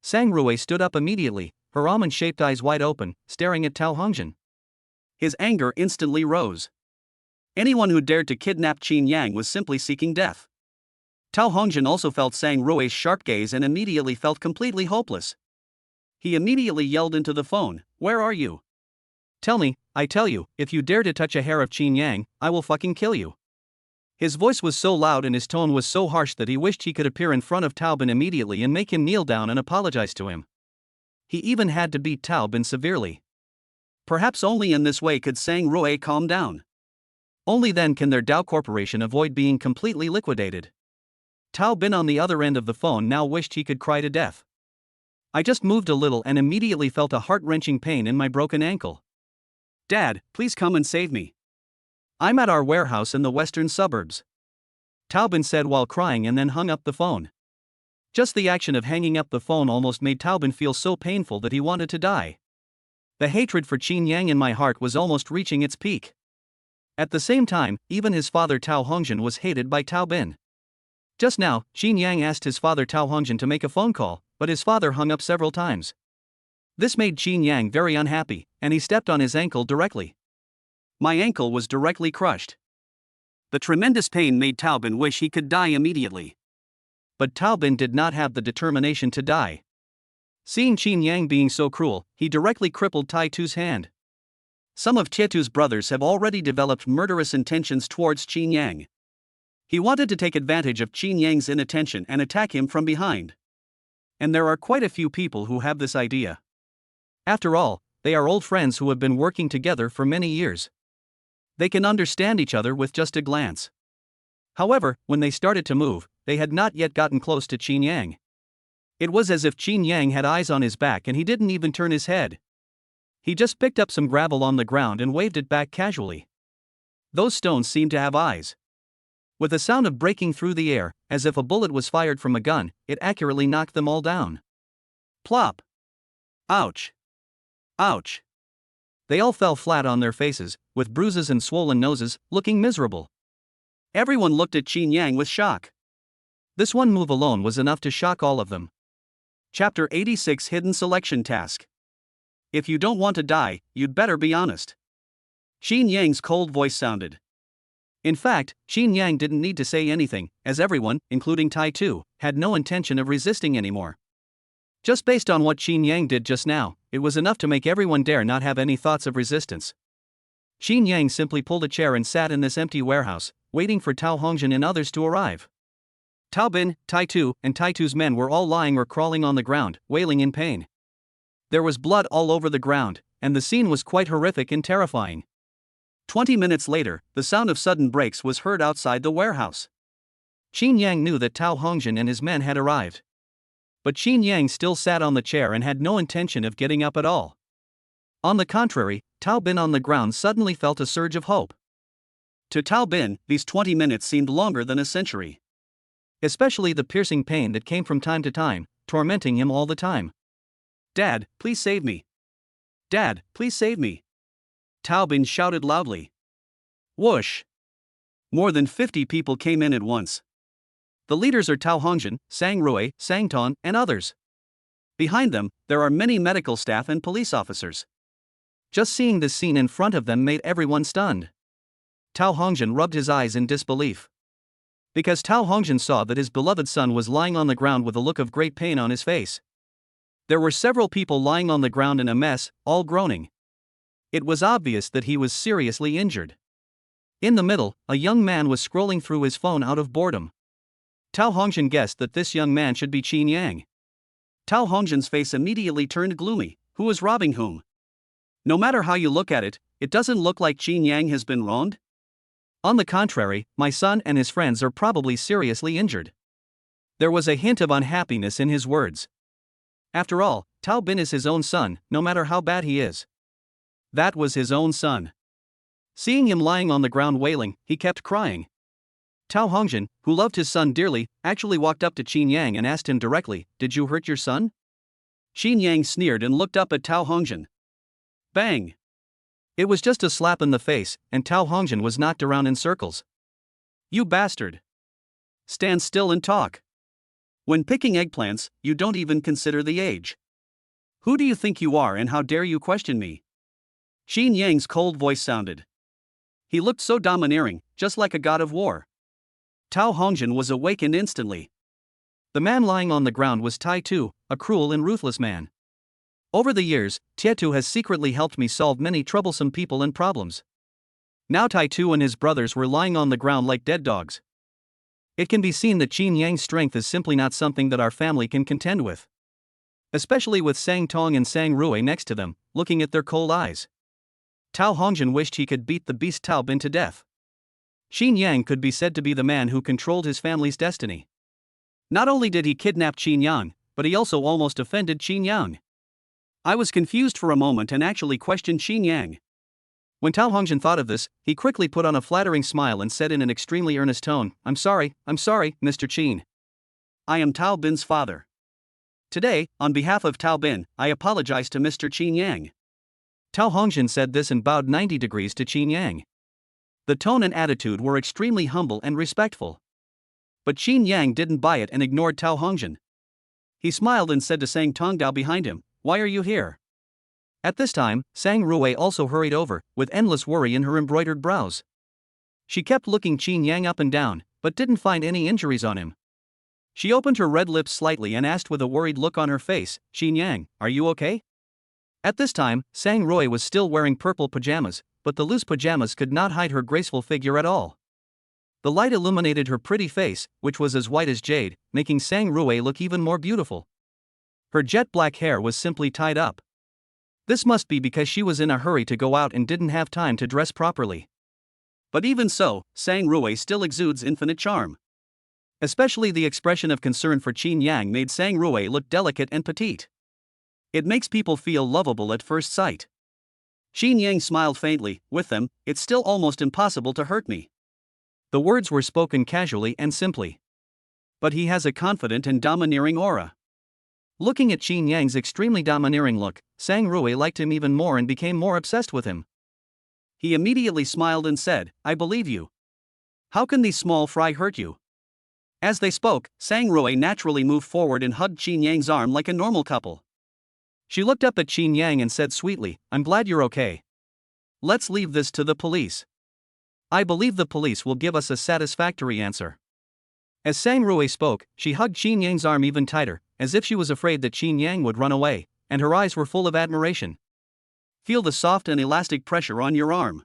Sang Rui stood up immediately, her almond-shaped eyes wide open, staring at Tao Hongjin. His anger instantly rose. Anyone who dared to kidnap Chinyang was simply seeking death. Tao Hongjin also felt Sang Rue's sharp gaze and immediately felt completely hopeless. He immediately yelled into the phone, "Where are you? Tell me, I tell you, if you dare to touch a hair of Chinyang, I will fucking kill you." His voice was so loud and his tone was so harsh that he wished he could appear in front of Tao Bin immediately and make him kneel down and apologize to him. He even had to beat Tao Bin severely. Perhaps only in this way could Sang Rue calm down. Only then can their Dao Corporation avoid being completely liquidated. Tao Bin on the other end of the phone now wished he could cry to death. "I just moved a little and immediately felt a heart-wrenching pain in my broken ankle. Dad, please come and save me. I'm at our warehouse in the western suburbs," Tao Bin said while crying and then hung up the phone. Just the action of hanging up the phone almost made Tao Bin feel so painful that he wanted to die. The hatred for Chinyang in my heart was almost reaching its peak. At the same time, even his father Tao Hongjin was hated by Tao Bin. Just now, Chinyang asked his father Tao Hongjin to make a phone call, but his father hung up several times. This made Chinyang very unhappy, and he stepped on his ankle directly. "My ankle was directly crushed." The tremendous pain made Tao Bin wish he could die immediately. But Tao Bin did not have the determination to die. Seeing Chinyang being so cruel, he directly crippled Tai Tu's hand. Some of Tietu's brothers have already developed murderous intentions towards Chinyang. He wanted to take advantage of Chinyang's inattention and attack him from behind. And there are quite a few people who have this idea. After all, they are old friends who have been working together for many years. They can understand each other with just a glance. However, when they started to move, they had not yet gotten close to Chinyang. It was as if Chinyang had eyes on his back and he didn't even turn his head. He just picked up some gravel on the ground and waved it back casually. Those stones seemed to have eyes. With a sound of breaking through the air, as if a bullet was fired from a gun, it accurately knocked them all down. Plop! Ouch! Ouch! They all fell flat on their faces, with bruises and swollen noses, looking miserable. Everyone looked at Chinyang with shock. This one move alone was enough to shock all of them. Chapter 86 Hidden Selection Task. If you don't want to die, you'd better be honest. Chinyang's cold voice sounded. In fact, Chinyang didn't need to say anything, as everyone, including Tai Tu, had no intention of resisting anymore. Just based on what Chinyang did just now, it was enough to make everyone dare not have any thoughts of resistance. Chinyang simply pulled a chair and sat in this empty warehouse, waiting for Tao Hongjin and others to arrive. Tao Bin, Tai Tu, and Tai Tu's men were all lying or crawling on the ground, wailing in pain. There was blood all over the ground, and the scene was quite horrific and terrifying. 20 minutes later, the sound of sudden brakes was heard outside the warehouse. Chinyang knew that Tao Hongjin and his men had arrived. But Chinyang still sat on the chair and had no intention of getting up at all. On the contrary, Tao Bin on the ground suddenly felt a surge of hope. To Tao Bin, these 20 minutes seemed longer than a century. Especially the piercing pain that came from time to time, tormenting him all the time. "Dad, please save me. Dad, please save me." Tao Bin shouted loudly. Whoosh! More than 50 people came in at once. The leaders are Tao Hongjin, Sang Rue, Sang Ton, and others. Behind them, there are many medical staff and police officers. Just seeing this scene in front of them made everyone stunned. Tao Hongjin rubbed his eyes in disbelief. Because Tao Hongjin saw that his beloved son was lying on the ground with a look of great pain on his face. There were several people lying on the ground in a mess, all groaning. It was obvious that he was seriously injured. In the middle, a young man was scrolling through his phone out of boredom. Tao Hongjin guessed that this young man should be Chinyang. Tao Hongjin's face immediately turned gloomy. Who is robbing whom? No matter how you look at it, it doesn't look like Chinyang has been wronged. On the contrary, my son and his friends are probably seriously injured. There was a hint of unhappiness in his words. After all, Tao Bin is his own son, no matter how bad he is. That was his own son. Seeing him lying on the ground wailing, he kept crying. Tao Hongjin, who loved his son dearly, actually walked up to Chinyang and asked him directly, "Did you hurt your son?" Chinyang sneered and looked up at Tao Hongjin. Bang! It was just a slap in the face, and Tao Hongjin was knocked around in circles. "You bastard! Stand still and talk. When picking eggplants, you don't even consider the age. Who do you think you are and how dare you question me?" Chinyang's cold voice sounded. He looked so domineering, just like a god of war. Tao Hongjin was awakened instantly. The man lying on the ground was Tai Tu, a cruel and ruthless man. Over the years, Tietu has secretly helped me solve many troublesome people and problems. Now Tai Tu and his brothers were lying on the ground like dead dogs. It can be seen that Chinyang's strength is simply not something that our family can contend with. Especially with Sang Tong and Sang Rui next to them, looking at their cold eyes. Tao Hongjin wished he could beat the beast Tao Bin to death. Chinyang could be said to be the man who controlled his family's destiny. Not only did he kidnap Chinyang, but he also almost offended Chinyang. I was confused for a moment and actually questioned Chinyang. When Tao Hongjin thought of this, he quickly put on a flattering smile and said in an extremely earnest tone, I'm sorry, Mr. Chin. I am Tao Bin's father. Today, on behalf of Tao Bin, I apologize to Mr. Chinyang. Tao Hongjin said this and bowed 90 degrees to Chinyang. The tone and attitude were extremely humble and respectful. But Chinyang didn't buy it and ignored Tao Hongjin. He smiled and said to Sang Tongdao behind him, why are you here? At this time, Sang Rui also hurried over, with endless worry in her embroidered brows. She kept looking Chinyang up and down, but didn't find any injuries on him. She opened her red lips slightly and asked with a worried look on her face, Chinyang, are you okay? At this time, Sang Rui was still wearing purple pajamas, but the loose pajamas could not hide her graceful figure at all. The light illuminated her pretty face, which was as white as jade, making Sang Rui look even more beautiful. Her jet black hair was simply tied up. This must be because she was in a hurry to go out and didn't have time to dress properly. But even so, Sang Rui still exudes infinite charm. Especially the expression of concern for Chinyang made Sang Rui look delicate and petite. It makes people feel lovable at first sight. Chinyang smiled faintly, with them, it's still almost impossible to hurt me. The words were spoken casually and simply. But he has a confident and domineering aura. Looking at Chinyang's extremely domineering look, Sang Rui liked him even more and became more obsessed with him. He immediately smiled and said, I believe you. How can these small fry hurt you? As they spoke, Sang Rui naturally moved forward and hugged Chinyang's arm like a normal couple. She looked up at Chinyang and said sweetly, I'm glad you're okay. Let's leave this to the police. I believe the police will give us a satisfactory answer. As Sang Rui spoke, she hugged Chinyang's arm even tighter, as if she was afraid that Chinyang would run away, and her eyes were full of admiration. Feel the soft and elastic pressure on your arm.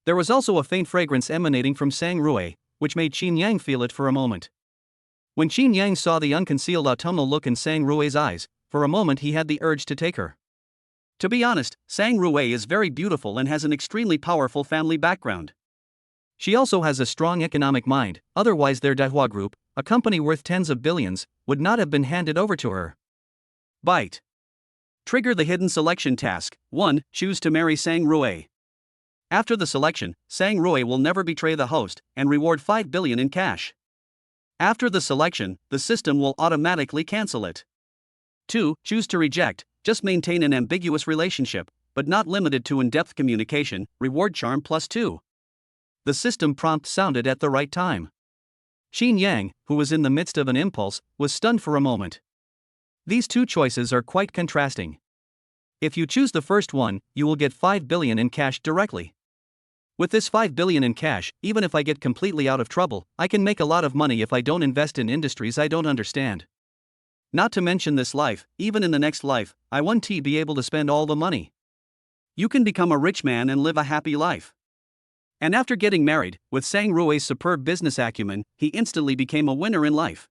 There was also a faint fragrance emanating from Sang Rui, which made Chinyang feel it for a moment. When Chinyang saw the unconcealed autumnal look in Sang Rui's eyes, for a moment he had the urge to take her. To be honest, Sang Rui is very beautiful and has an extremely powerful family background. She also has a strong economic mind, otherwise their Dahua Group, a company worth tens of billions, would not have been handed over to her. Bite. Trigger the hidden selection task. 1. Choose to marry Sang Rui. After the selection, Sang Rui will never betray the host, and reward 5 billion in cash. After the selection, the system will automatically cancel it. 2. Choose to reject, just maintain an ambiguous relationship, but not limited to in-depth communication, reward charm plus 2. The system prompt sounded at the right time. Chinyang, who was in the midst of an impulse, was stunned for a moment. These two choices are quite contrasting. If you choose the first one, you will get 5 billion in cash directly. With this 5 billion in cash, even if I get completely out of trouble, I can make a lot of money if I don't invest in industries I don't understand. Not to mention this life, even in the next life, I won't be able to spend all the money. You can become a rich man and live a happy life. And after getting married, with Sang Rui's superb business acumen, he instantly became a winner in life.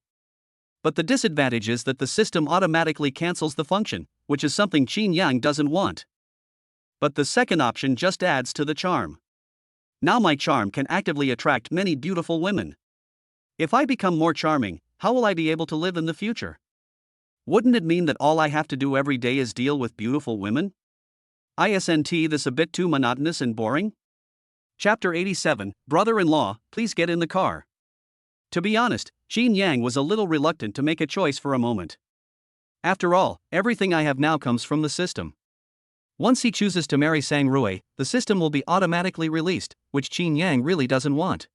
But the disadvantage is that the system automatically cancels the function, which is something Chinyang doesn't want. But the second option just adds to the charm. Now my charm can actively attract many beautiful women. If I become more charming, how will I be able to live in the future? Wouldn't it mean that all I have to do every day is deal with beautiful women? Isn't this a bit too monotonous and boring? Chapter 87, Brother-in-law, please get in the car. To be honest, Chinyang was a little reluctant to make a choice for a moment. After all, everything I have now comes from the system. Once he chooses to marry Sang Rui, the system will be automatically released, which Chinyang really doesn't want.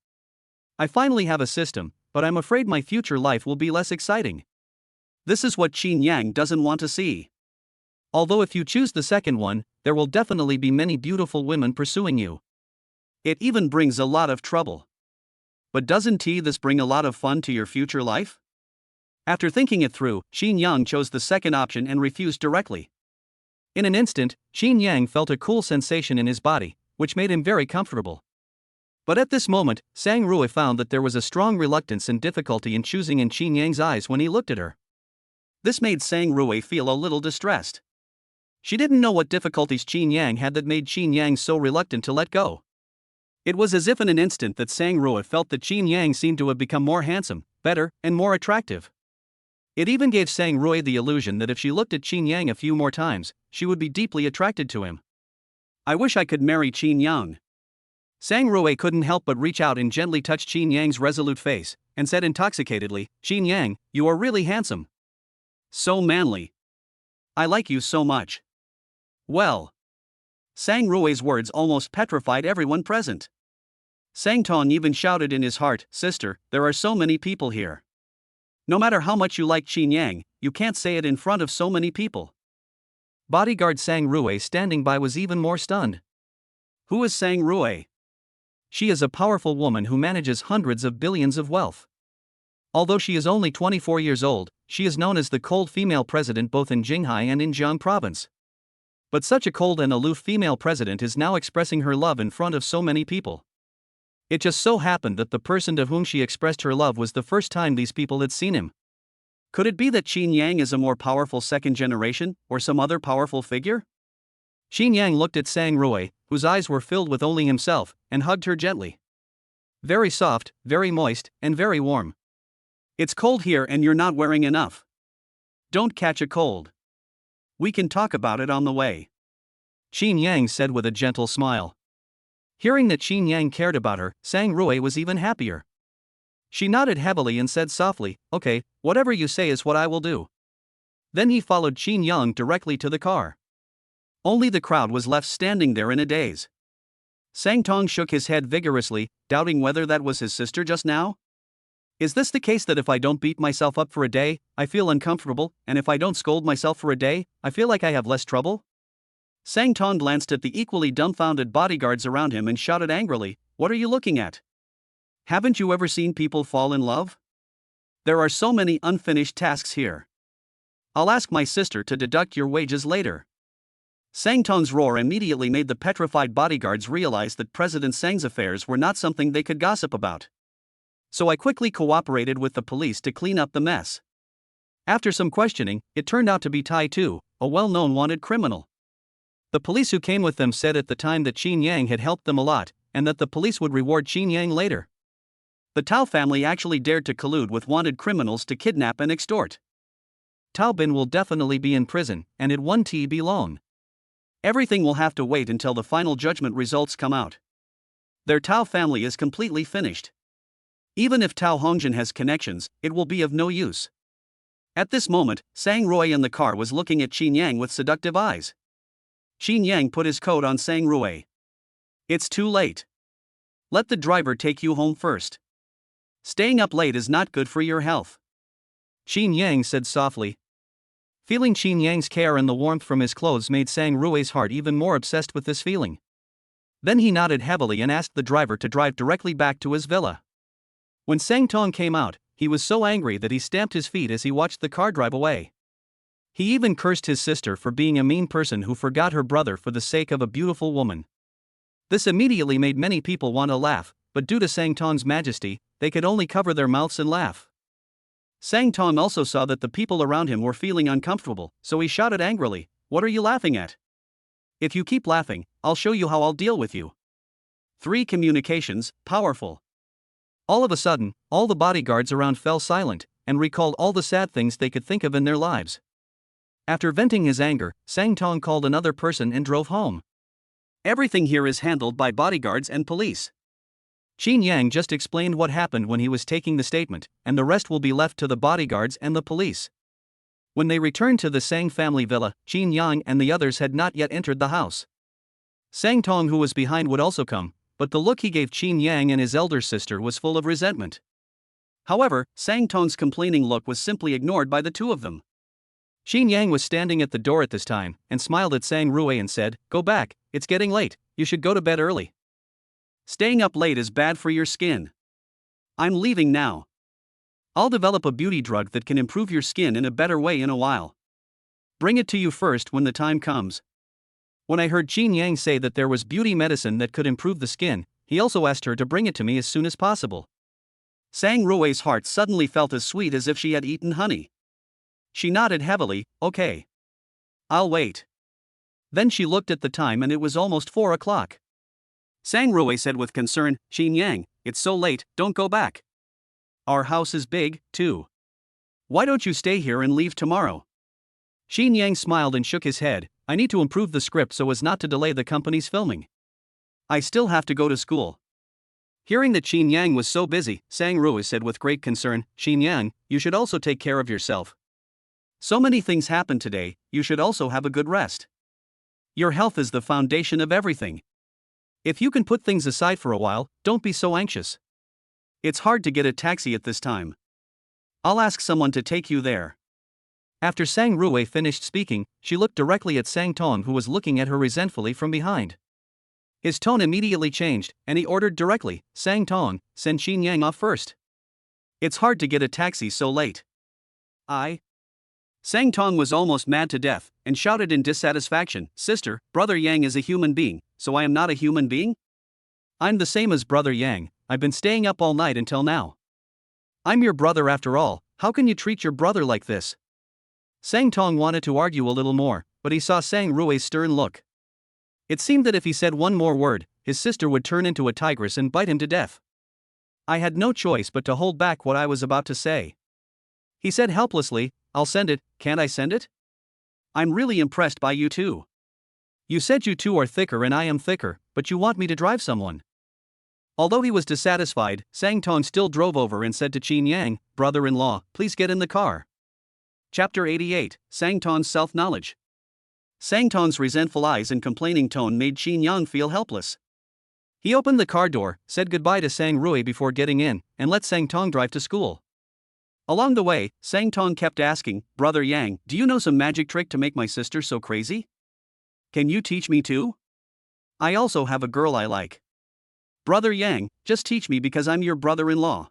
I finally have a system, but I'm afraid my future life will be less exciting. This is what Chinyang doesn't want to see. Although if you choose the second one, there will definitely be many beautiful women pursuing you. It even brings a lot of trouble. But doesn't this bring a lot of fun to your future life? After thinking it through, Chinyang chose the second option and refused directly. In an instant, Chinyang felt a cool sensation in his body, which made him very comfortable. But at this moment, Sang Rui found that there was a strong reluctance and difficulty in choosing in Chinyang's eyes when he looked at her. This made Sang Rui feel a little distressed. She didn't know what difficulties Chinyang had that made Chinyang so reluctant to let go. It was as if in an instant that Sang Rui felt that Chinyang seemed to have become more handsome, better, and more attractive. It even gave Sang Rui the illusion that if she looked at Chinyang a few more times, she would be deeply attracted to him. I wish I could marry Chinyang. Sang Rui couldn't help but reach out and gently touch Chinyang's resolute face, and said intoxicatedly, Chinyang, you are really handsome. So manly. I like you so much. Well. Sang Rui's words almost petrified everyone present. Sang Tong even shouted in his heart, Sister, there are so many people here. No matter how much you like Chinyang, you can't say it in front of so many people. Bodyguard Sang Rui standing by was even more stunned. Who is Sang Rui? She is a powerful woman who manages hundreds of billions of wealth. Although she is only 24 years old, she is known as the cold female president both in Jinghai and in Jiang province. But such a cold and aloof female president is now expressing her love in front of so many people. It just so happened that the person to whom she expressed her love was the first time these people had seen him. Could it be that Chinyang is a more powerful second generation, or some other powerful figure? Chinyang looked at Sang Rui, whose eyes were filled with only himself, and hugged her gently. Very soft, very moist, and very warm. It's cold here and you're not wearing enough. Don't catch a cold. We can talk about it on the way. Chinyang said with a gentle smile. Hearing that Chinyang cared about her, Sang Rui was even happier. She nodded heavily and said softly, Okay, whatever you say is what I will do. Then he followed Chinyang directly to the car. Only the crowd was left standing there in a daze. Sang Tong shook his head vigorously, doubting whether that was his sister just now. Is this the case that if I don't beat myself up for a day, I feel uncomfortable, and if I don't scold myself for a day, I feel like I have less trouble? Sang Tong glanced at the equally dumbfounded bodyguards around him and shouted angrily, What are you looking at? Haven't you ever seen people fall in love? There are so many unfinished tasks here. I'll ask my sister to deduct your wages later. Sang Tong's roar immediately made the petrified bodyguards realize that President Sang's affairs were not something they could gossip about. So I quickly cooperated with the police to clean up the mess. After some questioning, it turned out to be Tycoon, a well-known wanted criminal. The police who came with them said at the time that Chinyang had helped them a lot, and that the police would reward Chinyang later. The Tao family actually dared to collude with wanted criminals to kidnap and extort. Tao Bin will definitely be in prison, and it won't be long. Everything will have to wait until the final judgment results come out. Their Tao family is completely finished. Even if Tao Hongjin has connections, it will be of no use. At this moment, Sang Rui in the car was looking at Chinyang with seductive eyes. Chinyang put his coat on Sang Rui. It's too late. Let the driver take you home first. Staying up late is not good for your health. Chinyang said softly. Feeling Chinyang's care and the warmth from his clothes made Sang Rui's heart even more obsessed with this feeling. Then he nodded heavily and asked the driver to drive directly back to his villa. When Sang Tong came out, he was so angry that he stamped his feet as he watched the car drive away. He even cursed his sister for being a mean person who forgot her brother for the sake of a beautiful woman. This immediately made many people want to laugh, but due to Sang Tong's majesty, they could only cover their mouths and laugh. Sang Tong also saw that the people around him were feeling uncomfortable, so he shouted angrily, What are you laughing at? If you keep laughing, I'll show you how I'll deal with you. 3 communications, powerful. All of a sudden, all the bodyguards around fell silent, and recalled all the sad things they could think of in their lives. After venting his anger, Sang Tong called another person and drove home. Everything here is handled by bodyguards and police. Chinyang just explained what happened when he was taking the statement, and the rest will be left to the bodyguards and the police. When they returned to the Sang family villa, Chinyang and the others had not yet entered the house. Sang Tong, who was behind, would also come, but the look he gave Chinyang and his elder sister was full of resentment. However, Sang Tong's complaining look was simply ignored by the two of them. Chinyang was standing at the door at this time, and smiled at Sang Rui and said, Go back, it's getting late, you should go to bed early. Staying up late is bad for your skin. I'm leaving now. I'll develop a beauty drug that can improve your skin in a better way in a while. Bring it to you first when the time comes. When I heard Chinyang say that there was beauty medicine that could improve the skin, he also asked her to bring it to me as soon as possible. Sang Rui's heart suddenly felt as sweet as if she had eaten honey. She nodded heavily, okay. I'll wait. Then she looked at the time and it was almost 4 o'clock. Sang Rui said with concern, Chinyang, it's so late, don't go back. Our house is big, too. Why don't you stay here and leave tomorrow? Chinyang smiled and shook his head. I need to improve the script so as not to delay the company's filming. I still have to go to school. Hearing that Chinyang was so busy, Sang Rui said with great concern, Chinyang, you should also take care of yourself. So many things happened today, you should also have a good rest. Your health is the foundation of everything. If you can put things aside for a while, don't be so anxious. It's hard to get a taxi at this time. I'll ask someone to take you there. After Sang Rui finished speaking, she looked directly at Sang Tong, who was looking at her resentfully from behind. His tone immediately changed, and he ordered directly, Sang Tong, send Chinyang off first. It's hard to get a taxi so late. Sang Tong was almost mad to death, and shouted in dissatisfaction, Sister, Brother Yang is a human being, so I am not a human being? I'm the same as Brother Yang, I've been staying up all night until now. I'm your brother after all, how can you treat your brother like this? Sang Tong wanted to argue a little more, but he saw Sang Rui's stern look. It seemed that if he said one more word, his sister would turn into a tigress and bite him to death. I had no choice but to hold back what I was about to say. He said helplessly, I'll send it, can't I send it? I'm really impressed by you two. You said you two are thicker and I am thicker, but you want me to drive someone. Although he was dissatisfied, Sang Tong still drove over and said to Chinyang, brother-in-law, please get in the car. Chapter 88, Sang Tong's Self-Knowledge. Sang Tong's resentful eyes and complaining tone made Chinyang feel helpless. He opened the car door, said goodbye to Sang Rui before getting in, and let Sang Tong drive to school. Along the way, Sang Tong kept asking, Brother Yang, do you know some magic trick to make my sister so crazy? Can you teach me too? I also have a girl I like. Brother Yang, just teach me because I'm your brother-in-law.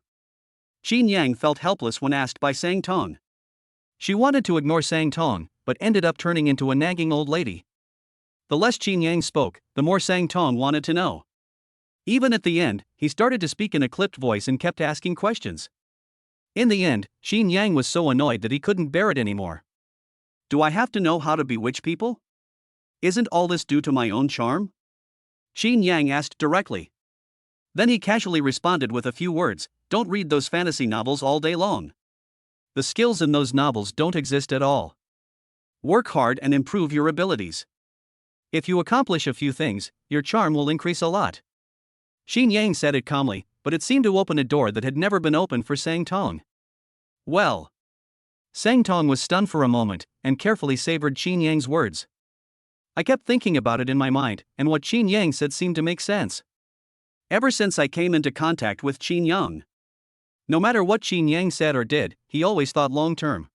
Chinyang felt helpless when asked by Sang Tong. She wanted to ignore Sang Tong, but ended up turning into a nagging old lady. The less Chinyang spoke, the more Sang Tong wanted to know. Even at the end, he started to speak in a clipped voice and kept asking questions. In the end, Chinyang was so annoyed that he couldn't bear it anymore. Do I have to know how to bewitch people? Isn't all this due to my own charm? Chinyang asked directly. Then he casually responded with a few words, don't read those fantasy novels all day long. The skills in those novels don't exist at all. Work hard and improve your abilities. If you accomplish a few things, your charm will increase a lot. Chinyang said it calmly, but it seemed to open a door that had never been opened for Sang Tong. Well. Sang Tong was stunned for a moment, and carefully savored Chinyang's words. I kept thinking about it in my mind, and what Chinyang said seemed to make sense. Ever since I came into contact with Chinyang. No matter what Chinyang said or did, he always thought long-term.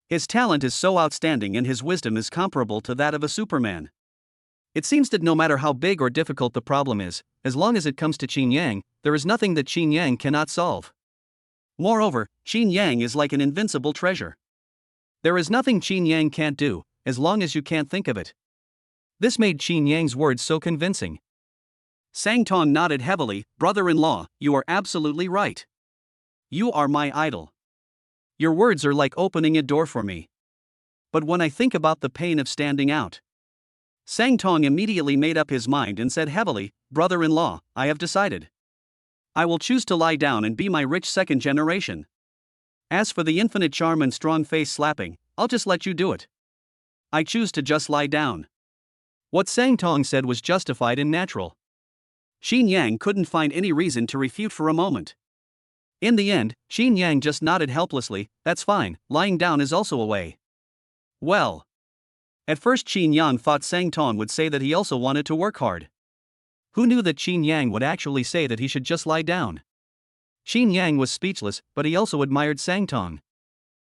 His talent is so outstanding and his wisdom is comparable to that of a Superman. It seems that no matter how big or difficult the problem is, as long as it comes to Chinyang, there is nothing that Chinyang cannot solve. Moreover, Chinyang is like an invincible treasure. There is nothing Chinyang can't do, as long as you can't think of it. This made Chinyang's words so convincing. Sang Tong nodded heavily, brother-in-law, you are absolutely right. You are my idol. Your words are like opening a door for me. But when I think about the pain of standing out. Sang Tong immediately made up his mind and said heavily, brother-in-law, I have decided. I will choose to lie down and be my rich second generation. As for the infinite charm and strong face slapping, I'll just let you do it. I choose to just lie down. What Sang Tong said was justified and natural. Chinyang couldn't find any reason to refute for a moment. In the end, Chinyang just nodded helplessly, that's fine, lying down is also a way. Well. At first Chinyang thought Sang Tong would say that he also wanted to work hard. Who knew that Chinyang would actually say that he should just lie down? Chinyang was speechless, but he also admired Sang Tong.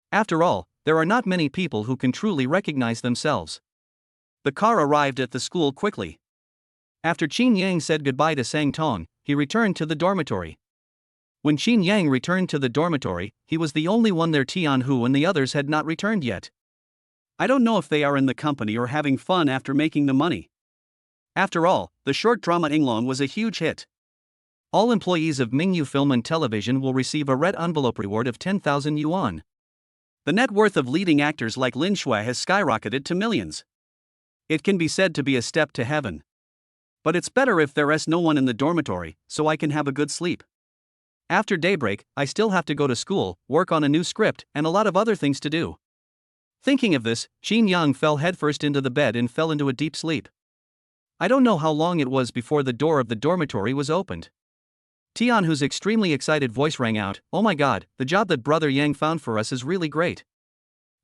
After all, there are not many people who can truly recognize themselves. The car arrived at the school quickly. After Chinyang said goodbye to Sang Tong, he returned to the dormitory. When Chinyang returned to the dormitory, he was the only one there. Tianhu and the others had not returned yet. I don't know if they are in the company or having fun after making the money. After all, the short drama Inglong was a huge hit. All employees of Mingyu Film and Television will receive a red envelope reward of 10,000 yuan. The net worth of leading actors like Lin Shui has skyrocketed to millions. It can be said to be a step to heaven. But it's better if there is no one in the dormitory, so I can have a good sleep. After daybreak, I still have to go to school, work on a new script, and a lot of other things to do. Thinking of this, Chinyang fell headfirst into the bed and fell into a deep sleep. I don't know how long it was before the door of the dormitory was opened. Tianhu's extremely excited voice rang out, "Oh my god, the job that Brother Yang found for us is really great.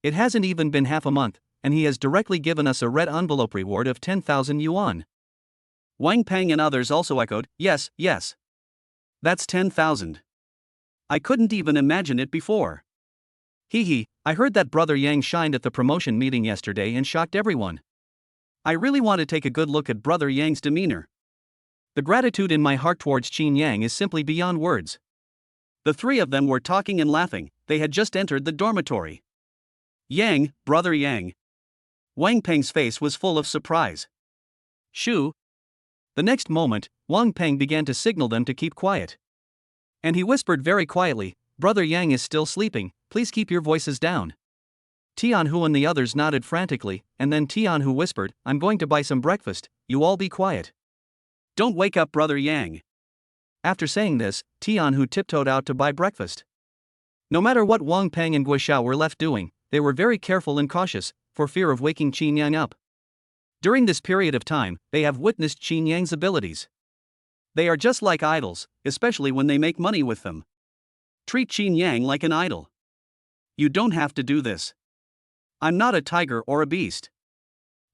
It hasn't even been half a month, and he has directly given us a red envelope reward of 10,000 yuan. Wang Peng and others also echoed, "Yes, yes. That's 10,000. I couldn't even imagine it before. Hee, I heard that Brother Yang shined at the promotion meeting yesterday and shocked everyone. I really want to take a good look at Brother Yang's demeanor. The gratitude in my heart towards Chinyang is simply beyond words." The three of them were talking and laughing. They had just entered the dormitory. "Yang, Brother Yang." Wang Peng's face was full of surprise. "Shoo." The next moment, Wang Peng began to signal them to keep quiet. And he whispered very quietly, "Brother Yang is still sleeping, please keep your voices down." Tianhu and the others nodded frantically, and then Tianhu whispered, "I'm going to buy some breakfast, you all be quiet. Don't wake up Brother Yang." After saying this, Tianhu tiptoed out to buy breakfast. No matter what Wang Peng and Guishao were left doing, they were very careful and cautious, for fear of waking Chinyang up. During this period of time, they have witnessed Chinyang's abilities. They are just like idols, especially when they make money with them. Treat Chinyang like an idol. You don't have to do this. I'm not a tiger or a beast.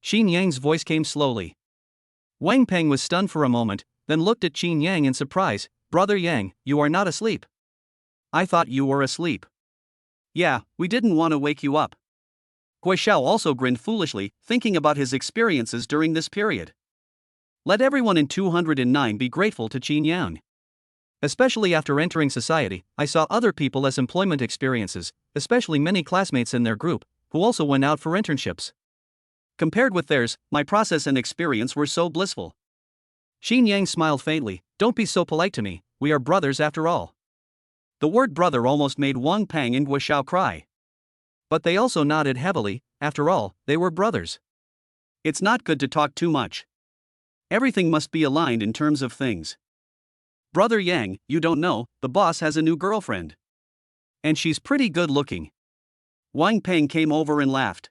Chinyang's voice came slowly. Wang Peng was stunned for a moment, then looked at Chinyang in surprise. "Brother Yang, you are not asleep." "I thought you were asleep." "Yeah, we didn't want to wake you up." Guishao also grinned foolishly, thinking about his experiences during this period. Let everyone in 209 be grateful to Chinyang. Especially after entering society, I saw other people as employment experiences, especially many classmates in their group, who also went out for internships. Compared with theirs, my process and experience were so blissful. Chinyang smiled faintly, "Don't be so polite to me, we are brothers after all." The word brother almost made Wang Peng and Guishao cry. But they also nodded heavily, after all, they were brothers. It's not good to talk too much. Everything must be aligned in terms of things. "Brother Yang, you don't know, the boss has a new girlfriend. And she's pretty good looking." Wang Peng came over and laughed.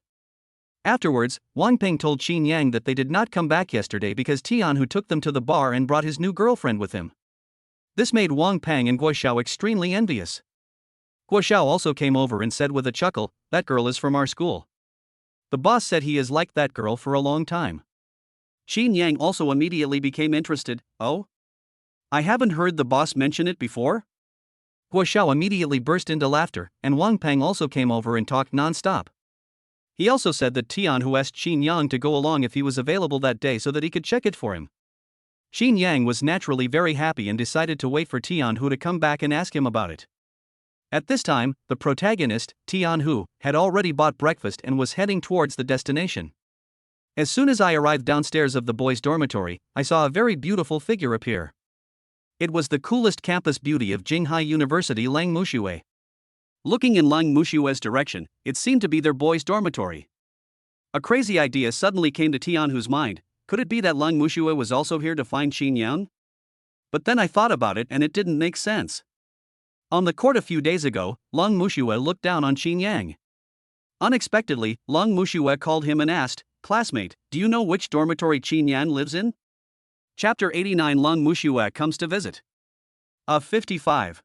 Afterwards, Wang Peng told Chinyang that they did not come back yesterday because Tianhu took them to the bar and brought his new girlfriend with him. This made Wang Peng and Guishao extremely envious. Guishao also came over and said with a chuckle, "That girl is from our school. The boss said he has liked that girl for a long time." Chinyang also immediately became interested. "Oh? I haven't heard the boss mention it before?" Guishao immediately burst into laughter, and Wang Peng also came over and talked non-stop. He also said that Tianhu asked Chinyang to go along if he was available that day so that he could check it for him. Chinyang was naturally very happy and decided to wait for Tianhu to come back and ask him about it. At this time, the protagonist, Tianhu, had already bought breakfast and was heading towards the destination. As soon as I arrived downstairs of the boys' dormitory, I saw a very beautiful figure appear. It was the coolest campus beauty of Jinghai University, Lang Muxue. Looking in Lang Muxue's direction, it seemed to be their boys' dormitory. A crazy idea suddenly came to Tianhu's mind. Could it be that Lang Muxue was also here to find Chinyang? But then I thought about it and it didn't make sense. On the court a few days ago, Lang Muxue looked down on Chinyang. Unexpectedly, Lang Muxue called him and asked, "Classmate, do you know which dormitory Chinyang lives in?" Chapter 89 Lang Muxue comes to visit. 55.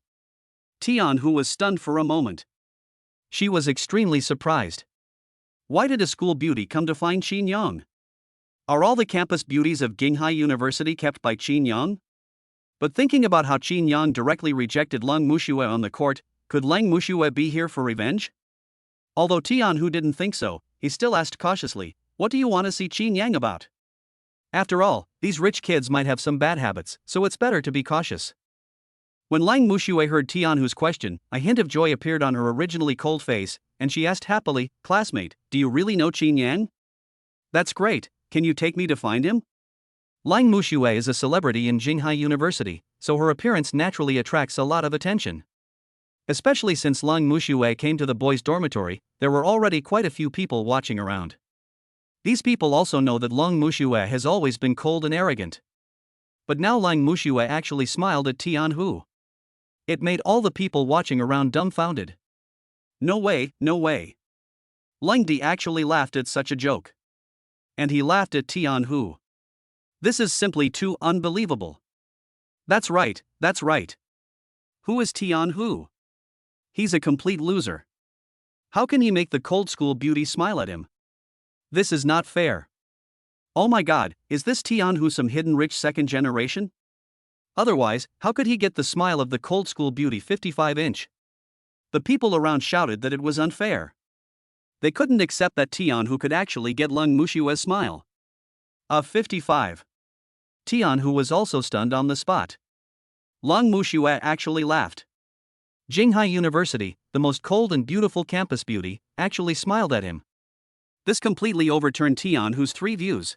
Tianhu was stunned for a moment. She was extremely surprised. Why did a school beauty come to find Chinyang? Are all the campus beauties of Jinghai University kept by Chinyang? But thinking about how Chinyang directly rejected Lang Muxue on the court, could Lang Muxue be here for revenge? Although Tianhu didn't think so, he still asked cautiously, "What do you want to see Chinyang about?" After all, these rich kids might have some bad habits, so it's better to be cautious. When Lang Muxue heard Tianhu's question, a hint of joy appeared on her originally cold face, and she asked happily, "Classmate, do you really know Chinyang? That's great, can you take me to find him?" Lang Muxue is a celebrity in Jinghai University, so her appearance naturally attracts a lot of attention. Especially since Lang Muxue came to the boys' dormitory, there were already quite a few people watching around. These people also know that Lang Muxue has always been cold and arrogant. But now Lang Muxue actually smiled at Tianhu. It made all the people watching around dumbfounded. No way, no way. Lang Di actually laughed at such a joke. And he laughed at Tianhu. This is simply too unbelievable. That's right, that's right. Who is Tianhu? He's a complete loser. How can he make the cold school beauty smile at him? This is not fair. Oh my god, is this Tianhu some hidden rich second generation? Otherwise, how could he get the smile of the cold school beauty 55-inch? The people around shouted that it was unfair. They couldn't accept that Tianhu could actually get Lang Muxue's smile. A 55. Tianhu was also stunned on the spot. Lang Muxue actually laughed. Jinghai University, the most cold and beautiful campus beauty, actually smiled at him. This completely overturned Tianhu's three views.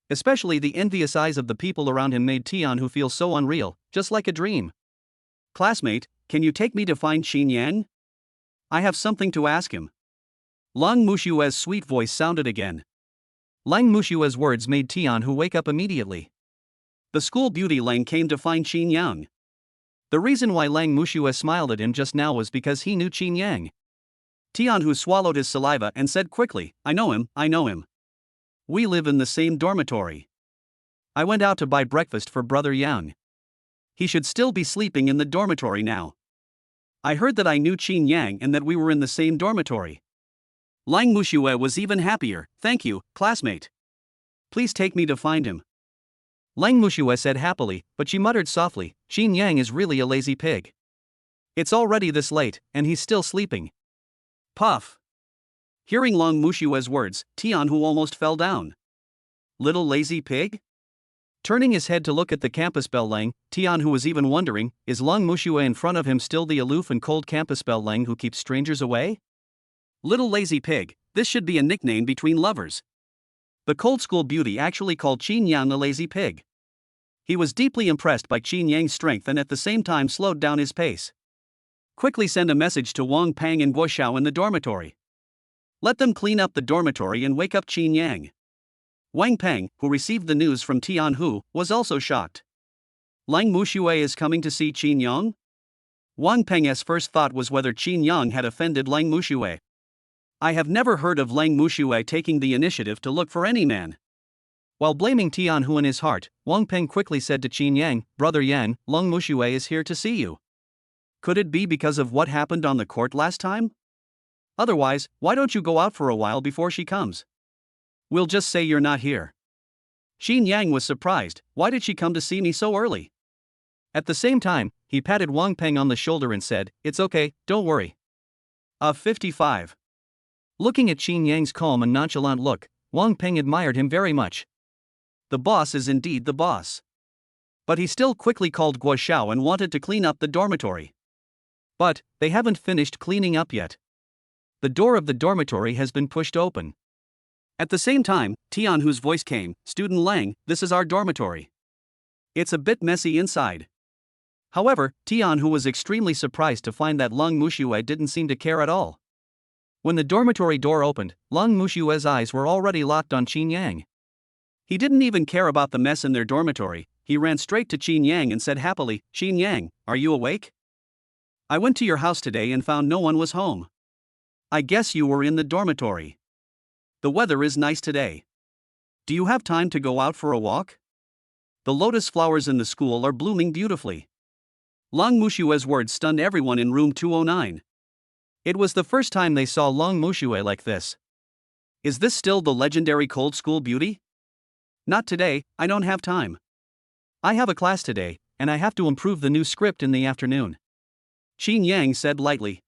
Especially the envious eyes of the people around him made Tianhu feel so unreal, just like a dream. "Classmate, can you take me to find Chinyang? I have something to ask him." Lang Muxue's sweet voice sounded again. Lang Muxue's words made Tianhu wake up immediately. The school beauty Lang came to find Chinyang. The reason why Lang Muxue smiled at him just now was because he knew Chinyang. Tianhu swallowed his saliva and said quickly, I know him. We live in the same dormitory. I went out to buy breakfast for Brother Yang. He should still be sleeping in the dormitory now. I heard that I knew Chinyang and that we were in the same dormitory." Lang Muxue was even happier. "Thank you, classmate. Please take me to find him." Lang Muxue said happily, but she muttered softly, "Chinyang is really a lazy pig. It's already this late, and he's still sleeping." Puff. Hearing Lang Muxue's words, Tianhu almost fell down. Little lazy pig? Turning his head to look at the campus belle Lang, Tianhu was even wondering, is Lang Muxue in front of him still the aloof and cold campus belle Lang who keeps strangers away? Little lazy pig, this should be a nickname between lovers. The cold school beauty actually called Chinyang a lazy pig. He was deeply impressed by Chinyang's strength and at the same time slowed down his pace. Quickly send a message to Wang Pang and Guo Xiao in the dormitory. Let them clean up the dormitory and wake up Chinyang. Wang Peng, who received the news from Tianhu, was also shocked. Lang Muxue is coming to see Chinyang? Wang Peng's first thought was whether Chinyang had offended Lang Muxue. I have never heard of Lang Muxue taking the initiative to look for any man. While blaming Tianhu in his heart, Wang Peng quickly said to Chinyang, Brother Yang, Lang Muxue is here to see you. Could it be because of what happened on the court last time? Otherwise, why don't you go out for a while before she comes? We'll just say you're not here. Chinyang was surprised. Why did she come to see me so early? At the same time, he patted Wang Peng on the shoulder and said, It's okay, don't worry. A 55. Looking at Chinyang's calm and nonchalant look, Wang Peng admired him very much. The boss is indeed the boss. But he still quickly called Guo Xiao and wanted to clean up the dormitory. But they haven't finished cleaning up yet. The door of the dormitory has been pushed open. At the same time, Tianhu's voice came, Student Lang, this is our dormitory. It's a bit messy inside. However, Tianhu was extremely surprised to find that Lang Muxue didn't seem to care at all. When the dormitory door opened, Lang Muxue's eyes were already locked on Chinyang. He didn't even care about the mess in their dormitory. He ran straight to Chinyang and said happily, Chinyang, are you awake? I went to your house today and found no one was home. I guess you were in the dormitory. The weather is nice today. Do you have time to go out for a walk? The lotus flowers in the school are blooming beautifully. Lang Muxue's words stunned everyone in room 209. It was the first time they saw Lang Muxue like this. Is this still the legendary cold school beauty? Not today, I don't have time. I have a class today, and I have to improve the new script in the afternoon. Chinyang said lightly.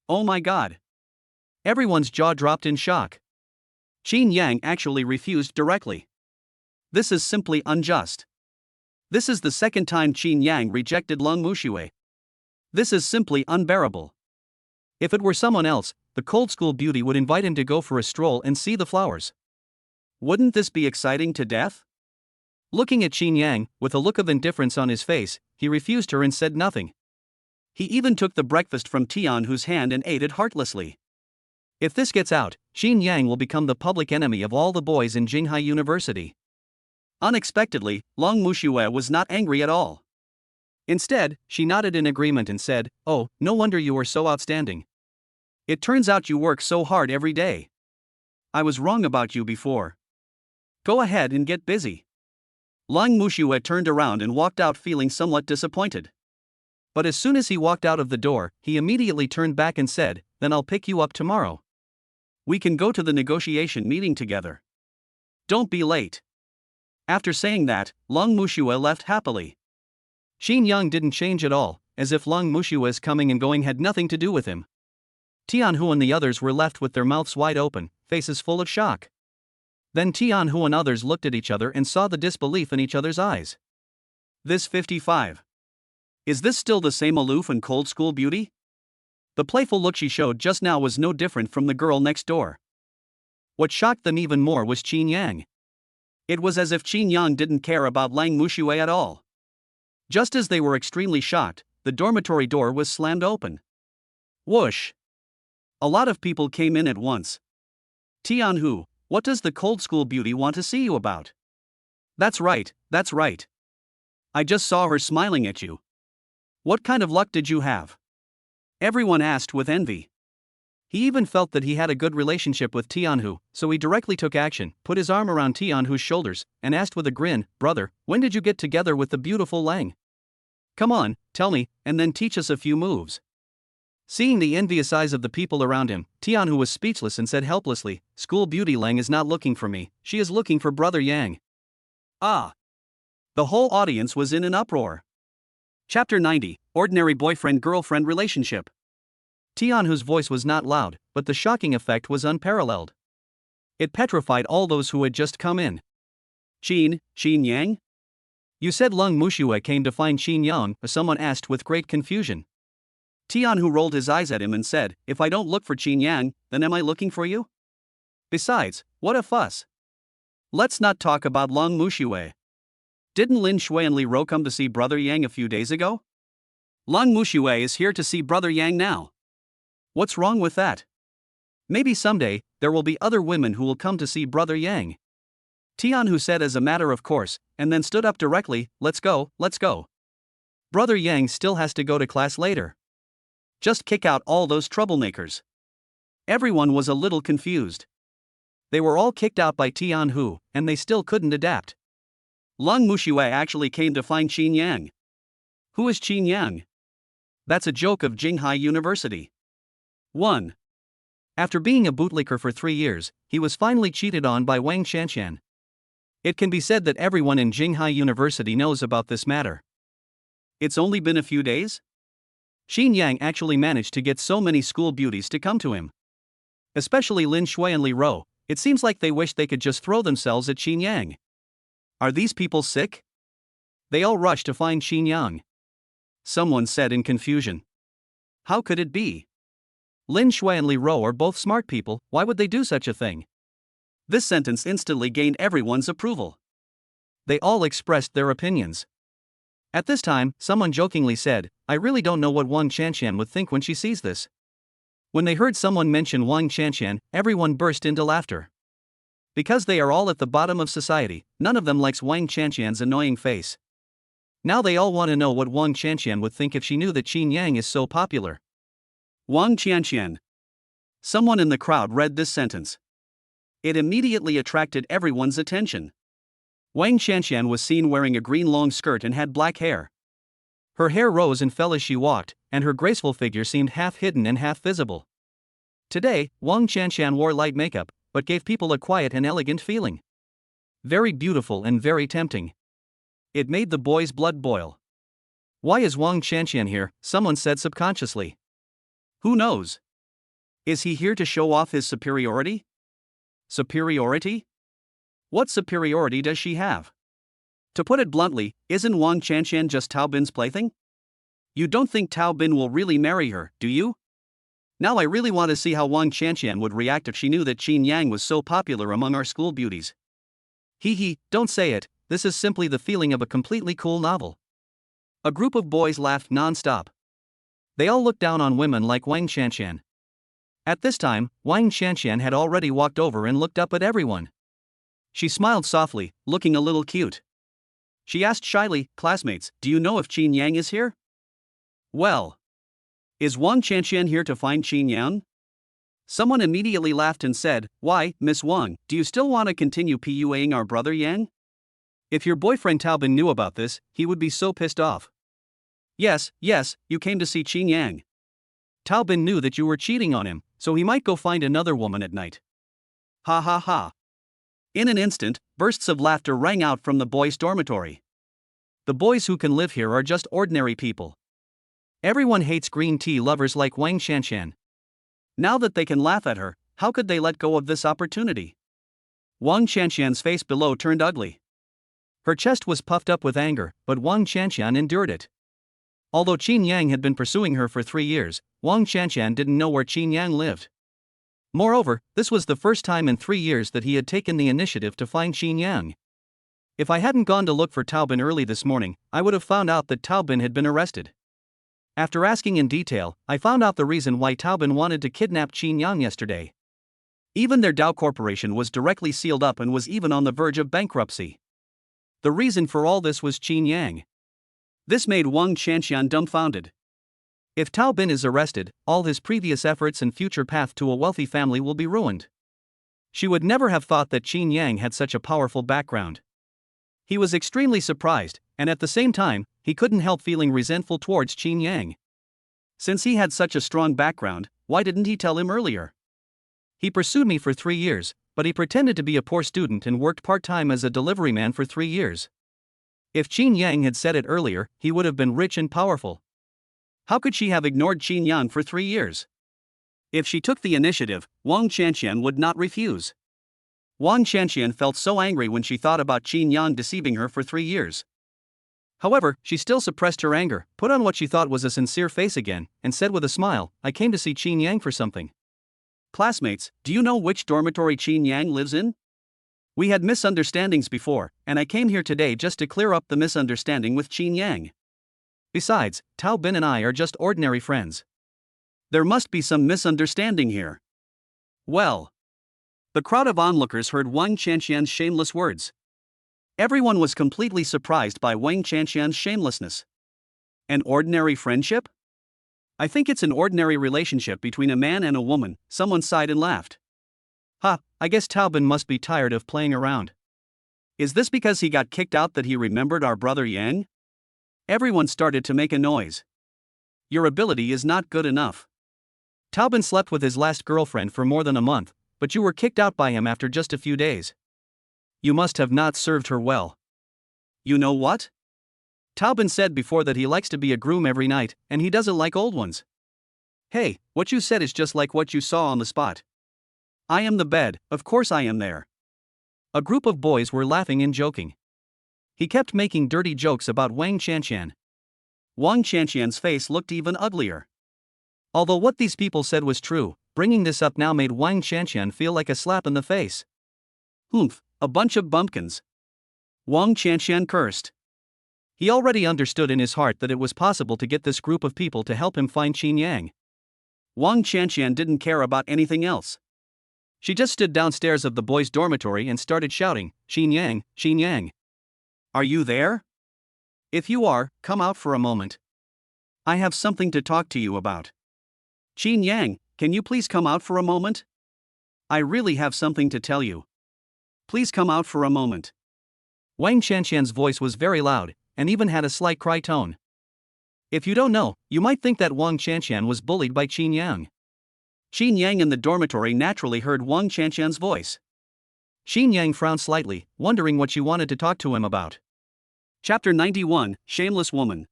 Oh my god. Everyone's jaw dropped in shock. Chinyang actually refused directly. This is simply unjust. This is the second time Chinyang rejected Long Muxue. This is simply unbearable. If it were someone else, the cold school beauty would invite him to go for a stroll and see the flowers. Wouldn't this be exciting to death? Looking at Chinyang, with a look of indifference on his face, he refused her and said nothing. He even took the breakfast from Tianhu's hand and ate it heartlessly. If this gets out, Chinyang will become the public enemy of all the boys in Jinghai University. Unexpectedly, Long Muxue was not angry at all. Instead, she nodded in agreement and said, "Oh, no wonder you are so outstanding. It turns out you work so hard every day. I was wrong about you before. Go ahead and get busy." Long Muxue turned around and walked out feeling somewhat disappointed. But as soon as he walked out of the door, he immediately turned back and said, "Then I'll pick you up tomorrow. We can go to the negotiation meeting together. Don't be late." After saying that, Long Muxue left happily. Chinyang didn't change at all, as if Long Muxue's coming and going had nothing to do with him. Tianhu and the others were left with their mouths wide open, faces full of shock. Then Tianhu and others looked at each other and saw the disbelief in each other's eyes. This 55. Is this still the same aloof and cold school beauty? The playful look she showed just now was no different from the girl next door. What shocked them even more was Chinyang. It was as if Chinyang didn't care about Long Muxue at all. Just as they were extremely shocked, the dormitory door was slammed open. Whoosh! A lot of people came in at once. "Tianhu, what does the cold school beauty want to see you about?" That's right, that's right. I just saw her smiling at you. What kind of luck did you have?" Everyone asked with envy. He even felt that he had a good relationship with Tianhu, so he directly took action, put his arm around Tianhu's shoulders, and asked with a grin, "Brother, when did you get together with the beautiful Lang? Come on, tell me, and then teach us a few moves." Seeing the envious eyes of the people around him, Tianhu was speechless and said helplessly, "School beauty Lang is not looking for me, she is looking for Brother Yang." Ah! The whole audience was in an uproar. Chapter 90, Ordinary Boyfriend-Girlfriend Relationship. Tianhu's voice was not loud, but the shocking effect was unparalleled. It petrified all those who had just come in. Chinyang? You said Long Muxue came to find Chinyang, someone asked with great confusion. Tianhu rolled his eyes at him and said, "If I don't look for Chinyang, then am I looking for you? Besides, what a fuss. Let's not talk about Long Muxue. Didn't Lin Shui and Li Ro come to see Brother Yang a few days ago? Long Muxue is here to see Brother Yang now. What's wrong with that? Maybe someday, there will be other women who will come to see Brother Yang." Tianhu said as a matter of course, and then stood up directly, let's go. Brother Yang still has to go to class later. Just kick out all those troublemakers. Everyone was a little confused. They were all kicked out by Tianhu, and they still couldn't adapt. Long Muxue actually came to find Chinyang. Who is Chinyang? That's a joke of Jinghai University. 1. After being a bootlicker for 3 years, he was finally cheated on by Wang Shanshan. It can be said that everyone in Jinghai University knows about this matter. It's only been a few days? Chinyang actually managed to get so many school beauties to come to him. Especially Lin Shui and Li Ro, it seems like they wish they could just throw themselves at Chinyang. Are these people sick? They all rushed to find Chinyang. Someone said in confusion. How could it be? Lin Shui and Li Ro are both smart people, why would they do such a thing? This sentence instantly gained everyone's approval. They all expressed their opinions. At this time, someone jokingly said, "I really don't know what Wang Shanshan would think when she sees this." When they heard someone mention Wang Shanshan, everyone burst into laughter. Because they are all at the bottom of society, none of them likes Wang Shanshan's annoying face. Now they all want to know what Wang Shanshan would think if she knew that Chinyang is so popular. Wang Shanshan. Someone in the crowd read this sentence. It immediately attracted everyone's attention. Wang Shanshan was seen wearing a green long skirt and had black hair. Her hair rose and fell as she walked, and her graceful figure seemed half hidden and half visible. Today, Wang Shanshan wore light makeup, but gave people a quiet and elegant feeling. Very beautiful and very tempting. It made the boys' blood boil. Why is Wang Shanshan here? Someone said subconsciously. Who knows? Is he here to show off his superiority? Superiority? What superiority does she have? To put it bluntly, isn't Wang Chanshan just Tao Bin's plaything? You don't think Tao Bin will really marry her, do you? Now I really want to see how Wang Chanshan would react if she knew that Chinyang was so popular among our school beauties. Hee, don't say it, this is simply the feeling of a completely cool novel. A group of boys laughed non-stop. They all looked down on women like Wang Chanshan. At this time, Wang Chanshan had already walked over and looked up at everyone. She smiled softly, looking a little cute. She asked shyly, "Classmates, do you know if Chinyang is here?" "Well, is Wang Chanshan here to find Chinyang?" Someone immediately laughed and said, "Why, Miss Wang, do you still want to continue PUAing our brother Yang? If your boyfriend Taobin knew about this, he would be so pissed off." Yes, you came to see Chinyang. Taobin knew that you were cheating on him, so he might go find another woman at night. Ha ha ha. In an instant, bursts of laughter rang out from the boys' dormitory. The boys who can live here are just ordinary people. Everyone hates green tea lovers like Wang Chanshan. Now that they can laugh at her, how could they let go of this opportunity? Wang Chanshan's face below turned ugly. Her chest was puffed up with anger, but Wang Chanshan endured it. Although Chinyang had been pursuing her for 3 years, Wang Chanshan didn't know where Chinyang lived. Moreover, this was the first time in 3 years that he had taken the initiative to find Chinyang. If I hadn't gone to look for Taobin early this morning, I would have found out that Taobin had been arrested. After asking in detail, I found out the reason why Taobin wanted to kidnap Chinyang yesterday. Even their Dao Corporation was directly sealed up and was even on the verge of bankruptcy. The reason for all this was Chinyang. This made Wang Chanshan dumbfounded. If Taobin is arrested, all his previous efforts and future path to a wealthy family will be ruined. She would never have thought that Chinyang had such a powerful background. He was extremely surprised, and at the same time, he couldn't help feeling resentful towards Chinyang. Since he had such a strong background, why didn't he tell him earlier? He pursued me for 3 years, but he pretended to be a poor student and worked part-time as a delivery man for 3 years. If Chinyang had said it earlier, he would have been rich and powerful. How could she have ignored Chinyang for 3 years? If she took the initiative, Wang Chanshan would not refuse. Wang Chanshan felt so angry when she thought about Chinyang deceiving her for 3 years. However, she still suppressed her anger, put on what she thought was a sincere face again, and said with a smile, "I came to see Chinyang for something." "Classmates, do you know which dormitory Chinyang lives in? We had misunderstandings before, and I came here today just to clear up the misunderstanding with Chinyang. Besides, Tao Bin and I are just ordinary friends. There must be some misunderstanding here." Well, the crowd of onlookers heard Wang Chanshan's shameless words. Everyone was completely surprised by Wang Chanshan's shamelessness. An ordinary friendship? "I think it's an ordinary relationship between a man and a woman," someone sighed and laughed. "Ha, I guess Taobin must be tired of playing around. Is this because he got kicked out that he remembered our brother Yang?" Everyone started to make a noise. "Your ability is not good enough. Taobin slept with his last girlfriend for more than a month, but you were kicked out by him after just a few days. You must have not served her well. You know what? Taobin said before that he likes to be a groom every night, and he doesn't like old ones. Hey, what you said is just like what you saw on the spot. I am the bed, of course I am there." A group of boys were laughing and joking. He kept making dirty jokes about Wang Chanshan. Wang Chanshan's face looked even uglier. Although what these people said was true, bringing this up now made Wang Chanshan feel like a slap in the face. "Humph, a bunch of bumpkins." Wang Chanshan cursed. He already understood in his heart that it was possible to get this group of people to help him find Chinyang. Wang Chanshan didn't care about anything else. She just stood downstairs of the boys' dormitory and started shouting, "Chinyang, Chinyang. Are you there? If you are, come out for a moment. I have something to talk to you about. Chinyang, can you please come out for a moment? I really have something to tell you. Please come out for a moment." Wang Chanshan's voice was very loud, and even had a slight cry tone. If you don't know, you might think that Wang Chanshan was bullied by Chinyang. Chinyang in the dormitory naturally heard Wang Chanshan's voice. Chinyang frowned slightly, wondering what she wanted to talk to him about. Chapter 91, Shameless Woman.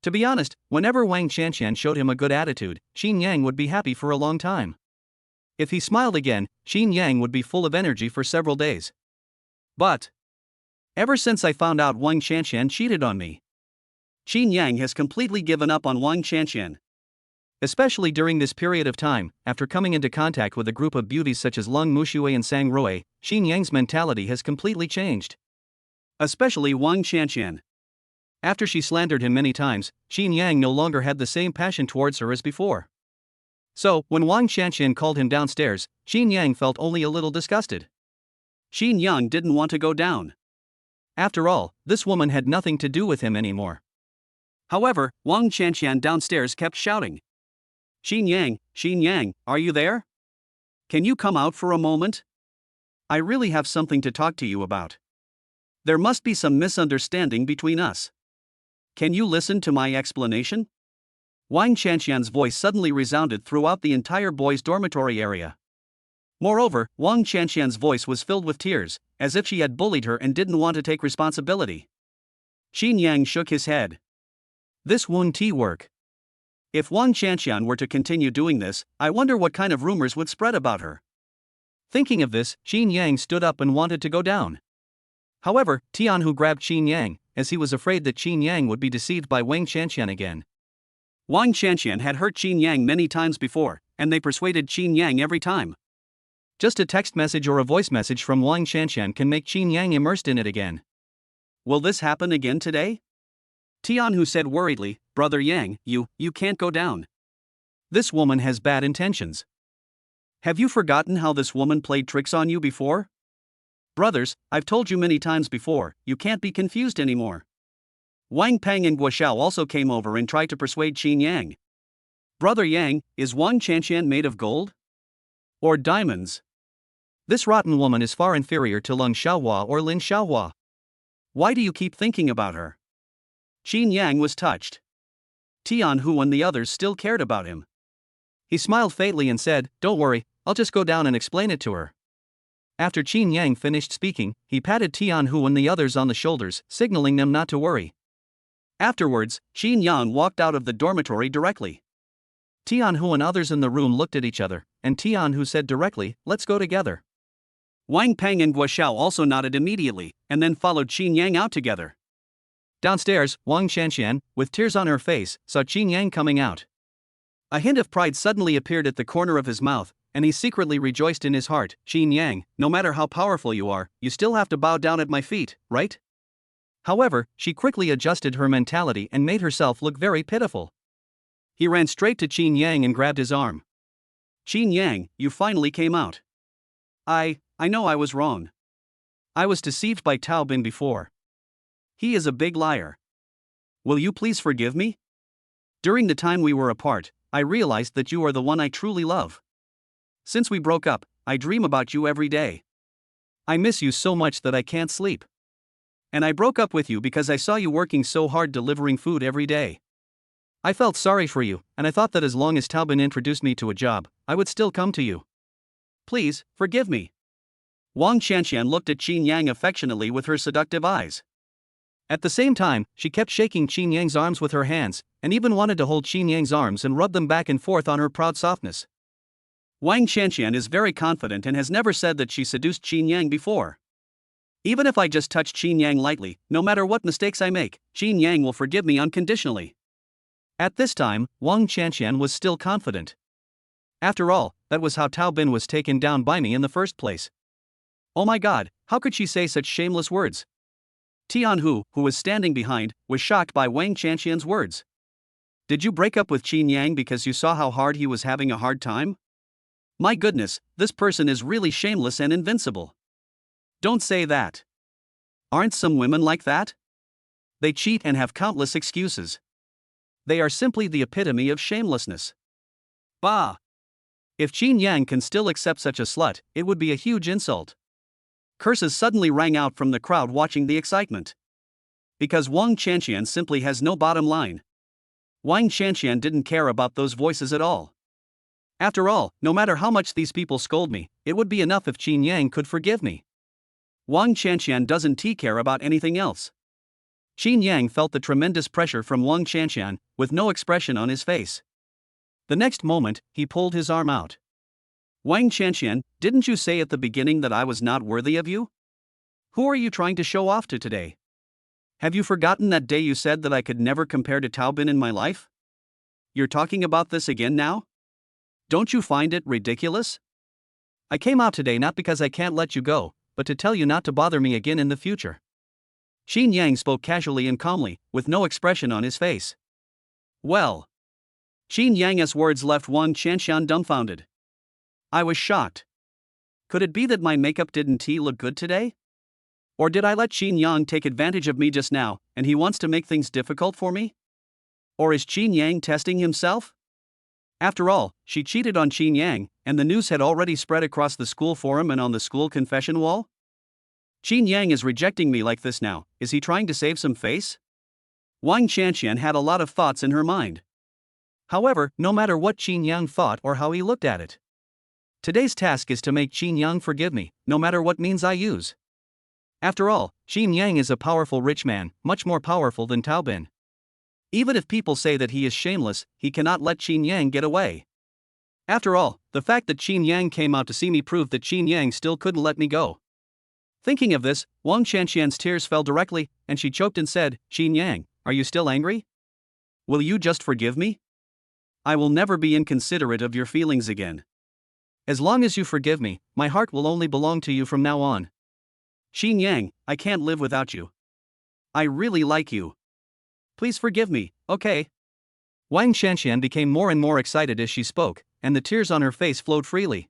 To be honest, whenever Wang Chanshan showed him a good attitude, Chinyang would be happy for a long time. If he smiled again, Chinyang would be full of energy for several days. But ever since I found out Wang Qianqian cheated on me, Chinyang has completely given up on Wang Qianqian. Especially during this period of time, after coming into contact with a group of beauties such as Lung Mushui and Sang Rui, Chinyang's mentality has completely changed. Especially Wang Qianqian. After she slandered him many times, Chinyang no longer had the same passion towards her as before. So, when Wang Qianqian called him downstairs, Chinyang felt only a little disgusted. Chinyang didn't want to go down. After all, this woman had nothing to do with him anymore. However, Wang Qianqian downstairs kept shouting, Chinyang, are you there? Can you come out for a moment? I really have something to talk to you about. There must be some misunderstanding between us. Can you listen to my explanation? Wang Qianqian's voice suddenly resounded throughout the entire boys' dormitory area. Moreover, Wang Qianqian's voice was filled with tears, as if she had bullied her and didn't want to take responsibility. Chinyang shook his head. This won't work. If Wang Qianqian were to continue doing this, I wonder what kind of rumors would spread about her. Thinking of this, Chinyang stood up and wanted to go down. However, Tianhu grabbed Chinyang, as he was afraid that Chinyang would be deceived by Wang Qianqian again. Wang Qianqian had hurt Chinyang many times before, and they persuaded Chinyang every time. Just a text message or a voice message from Wang Qianqian can make Chinyang immersed in it again. Will this happen again today? Tianhu said worriedly, Brother Yang, you can't go down. This woman has bad intentions. Have you forgotten how this woman played tricks on you before? Brothers, I've told you many times before, you can't be confused anymore. Wang Peng and Guoxiao also came over and tried to persuade Chinyang. Brother Yang, is Wang Qianqian made of gold? Or diamonds? This rotten woman is far inferior to Lung Xiaohua or Lin Xiaohua. Why do you keep thinking about her? Chinyang was touched. Tianhu and the others still cared about him. He smiled faintly and said, Don't worry, I'll just go down and explain it to her. After Chinyang finished speaking, he patted Tianhu and the others on the shoulders, signaling them not to worry. Afterwards, Chinyang walked out of the dormitory directly. Tianhu and others in the room looked at each other, and Tianhu said directly, Let's go together. Wang Peng and Guoxiao also nodded immediately, and then followed Chinyang out together. Downstairs, Wang Qianqian, with tears on her face, saw Chinyang coming out. A hint of pride suddenly appeared at the corner of his mouth, and he secretly rejoiced in his heart. Chinyang, no matter how powerful you are, you still have to bow down at my feet, right? However, she quickly adjusted her mentality and made herself look very pitiful. He ran straight to Chinyang and grabbed his arm. Chinyang, you finally came out. I know I was wrong. I was deceived by Tao Bin before. He is a big liar. Will you please forgive me? During the time we were apart, I realized that you are the one I truly love. Since we broke up, I dream about you every day. I miss you so much that I can't sleep. And I broke up with you because I saw you working so hard delivering food every day. I felt sorry for you, and I thought that as long as Tao Bin introduced me to a job, I would still come to you. Please, forgive me. Wang Qianqian looked at Chinyang affectionately with her seductive eyes. At the same time, she kept shaking Chinyang's arms with her hands, and even wanted to hold Chinyang's arms and rub them back and forth on her proud softness. Wang Qianqian is very confident and has never said that she seduced Chinyang before. Even if I just touch Chinyang lightly, no matter what mistakes I make, Chinyang will forgive me unconditionally. At this time, Wang Qianqian was still confident. After all, that was how Tao Bin was taken down by me in the first place. Oh my god, how could she say such shameless words? Tianhu, who was standing behind, was shocked by Wang Qianqian's words. Did you break up with Chinyang because you saw how hard he was having a hard time? My goodness, this person is really shameless and invincible. Don't say that. Aren't some women like that? They cheat and have countless excuses. They are simply the epitome of shamelessness. Bah! If Chinyang can still accept such a slut, it would be a huge insult. Curses suddenly rang out from the crowd watching the excitement. Because Wang Qianqian simply has no bottom line. Wang Qianqian didn't care about those voices at all. After all, no matter how much these people scold me, it would be enough if Chinyang could forgive me. Wang Qianqian doesn't care about anything else. Chinyang felt the tremendous pressure from Wang Qianqian, with no expression on his face. The next moment, he pulled his arm out. Wang Qianqian, didn't you say at the beginning that I was not worthy of you? Who are you trying to show off to today? Have you forgotten that day you said that I could never compare to Taobin in my life? You're talking about this again now? Don't you find it ridiculous? I came out today not because I can't let you go, but to tell you not to bother me again in the future. Chinyang spoke casually and calmly, with no expression on his face. Well. Chinyang's words left Wang Qianxian dumbfounded. I was shocked. Could it be that my makeup didn't look good today? Or did I let Chinyang take advantage of me just now, and he wants to make things difficult for me? Or is Chinyang testing himself? After all, she cheated on Chinyang, and the news had already spread across the school forum and on the school confession wall? Chinyang is rejecting me like this now, is he trying to save some face? Wang Qianxian had a lot of thoughts in her mind. However, no matter what Chinyang thought or how he looked at it, today's task is to make Chinyang forgive me, no matter what means I use. After all, Chinyang is a powerful rich man, much more powerful than Taobin. Even if people say that he is shameless, he cannot let Chinyang get away. After all, the fact that Chinyang came out to see me proved that Chinyang still couldn't let me go. Thinking of this, Wang Qianxian's tears fell directly, and she choked and said, Chinyang, are you still angry? Will you just forgive me? I will never be inconsiderate of your feelings again. As long as you forgive me, my heart will only belong to you from now on. Chinyang, I can't live without you. I really like you. Please forgive me, okay? Wang Qianxian became more and more excited as she spoke, and the tears on her face flowed freely.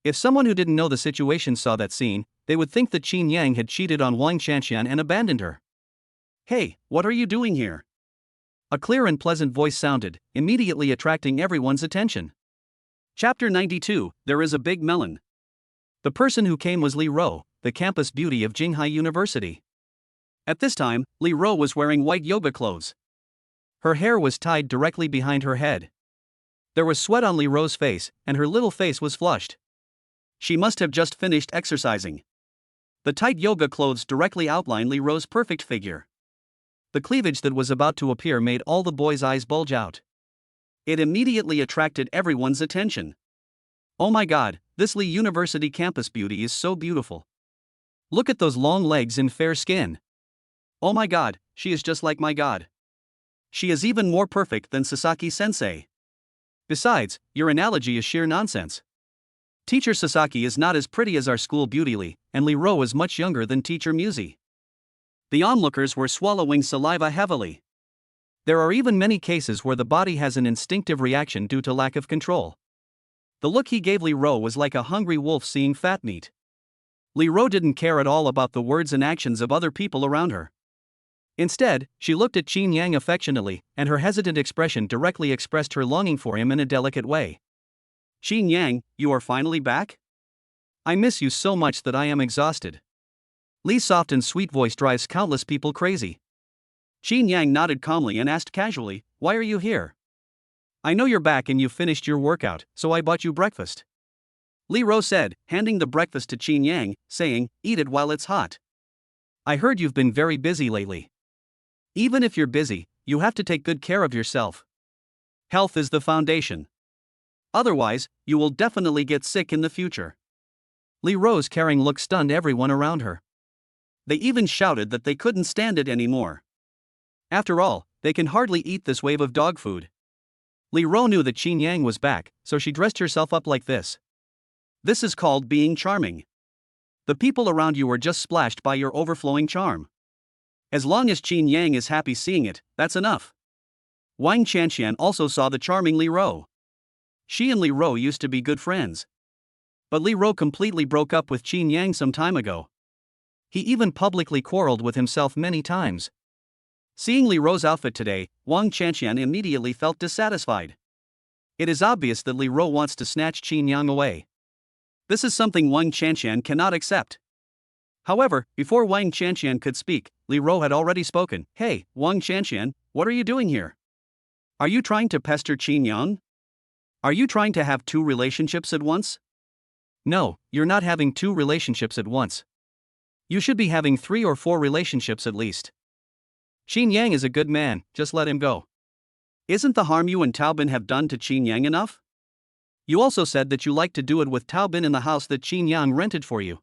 If someone who didn't know the situation saw that scene, they would think that Chinyang had cheated on Wang Qianxian and abandoned her. Hey, what are you doing here? A clear and pleasant voice sounded, immediately attracting everyone's attention. Chapter 92, There is a Big Melon. The person who came was Li Ro, the campus beauty of Jinghai University. At this time, Li Ro was wearing white yoga clothes. Her hair was tied directly behind her head. There was sweat on Li Ro's face, and her little face was flushed. She must have just finished exercising. The tight yoga clothes directly outlined Li Ro's perfect figure. The cleavage that was about to appear made all the boys' eyes bulge out. It immediately attracted everyone's attention. Oh my god, this Li University campus beauty is so beautiful. Look at those long legs and fair skin. Oh my god, she is just like my god. She is even more perfect than Sasaki-sensei. Besides, your analogy is sheer nonsense. Teacher Sasaki is not as pretty as our school beauty Li, and Li Ro is much younger than teacher Musi. The onlookers were swallowing saliva heavily. There are even many cases where the body has an instinctive reaction due to lack of control. The look he gave Li Ro was like a hungry wolf seeing fat meat. Li Ro didn't care at all about the words and actions of other people around her. Instead, she looked at Chinyang affectionately, and her hesitant expression directly expressed her longing for him in a delicate way. Chinyang, you are finally back? I miss you so much that I am exhausted. Li's soft and sweet voice drives countless people crazy. Chinyang nodded calmly and asked casually, why are you here? I know you're back and you finished your workout, so I bought you breakfast. Li Ro said, handing the breakfast to Chinyang, saying, eat it while it's hot. I heard you've been very busy lately. Even if you're busy, you have to take good care of yourself. Health is the foundation. Otherwise, you will definitely get sick in the future. Li Ro's caring look stunned everyone around her. They even shouted that they couldn't stand it anymore. After all, they can hardly eat this wave of dog food. Li Ro knew that Chinyang was back, so she dressed herself up like this. This is called being charming. The people around you are just splashed by your overflowing charm. As long as Chinyang is happy seeing it, that's enough. Wang Qianxian also saw the charming Li Ro. She and Li Ro used to be good friends. But Li Ro completely broke up with Chinyang some time ago. He even publicly quarreled with himself many times. Seeing Li Ro's outfit today, Wang Qianxian immediately felt dissatisfied. It is obvious that Li Ro wants to snatch Chinyang away. This is something Wang Qianxian cannot accept. However, before Wang Qianxian could speak, Li Ro had already spoken. Hey, Wang Qianxian, what are you doing here? Are you trying to pester Chinyang? Are you trying to have two relationships at once? No, you're not having two relationships at once. You should be having 3 or 4 relationships at least. Chinyang is a good man, just let him go. Isn't the harm you and Taobin have done to Chinyang enough? You also said that you like to do it with Taobin in the house that Chinyang rented for you.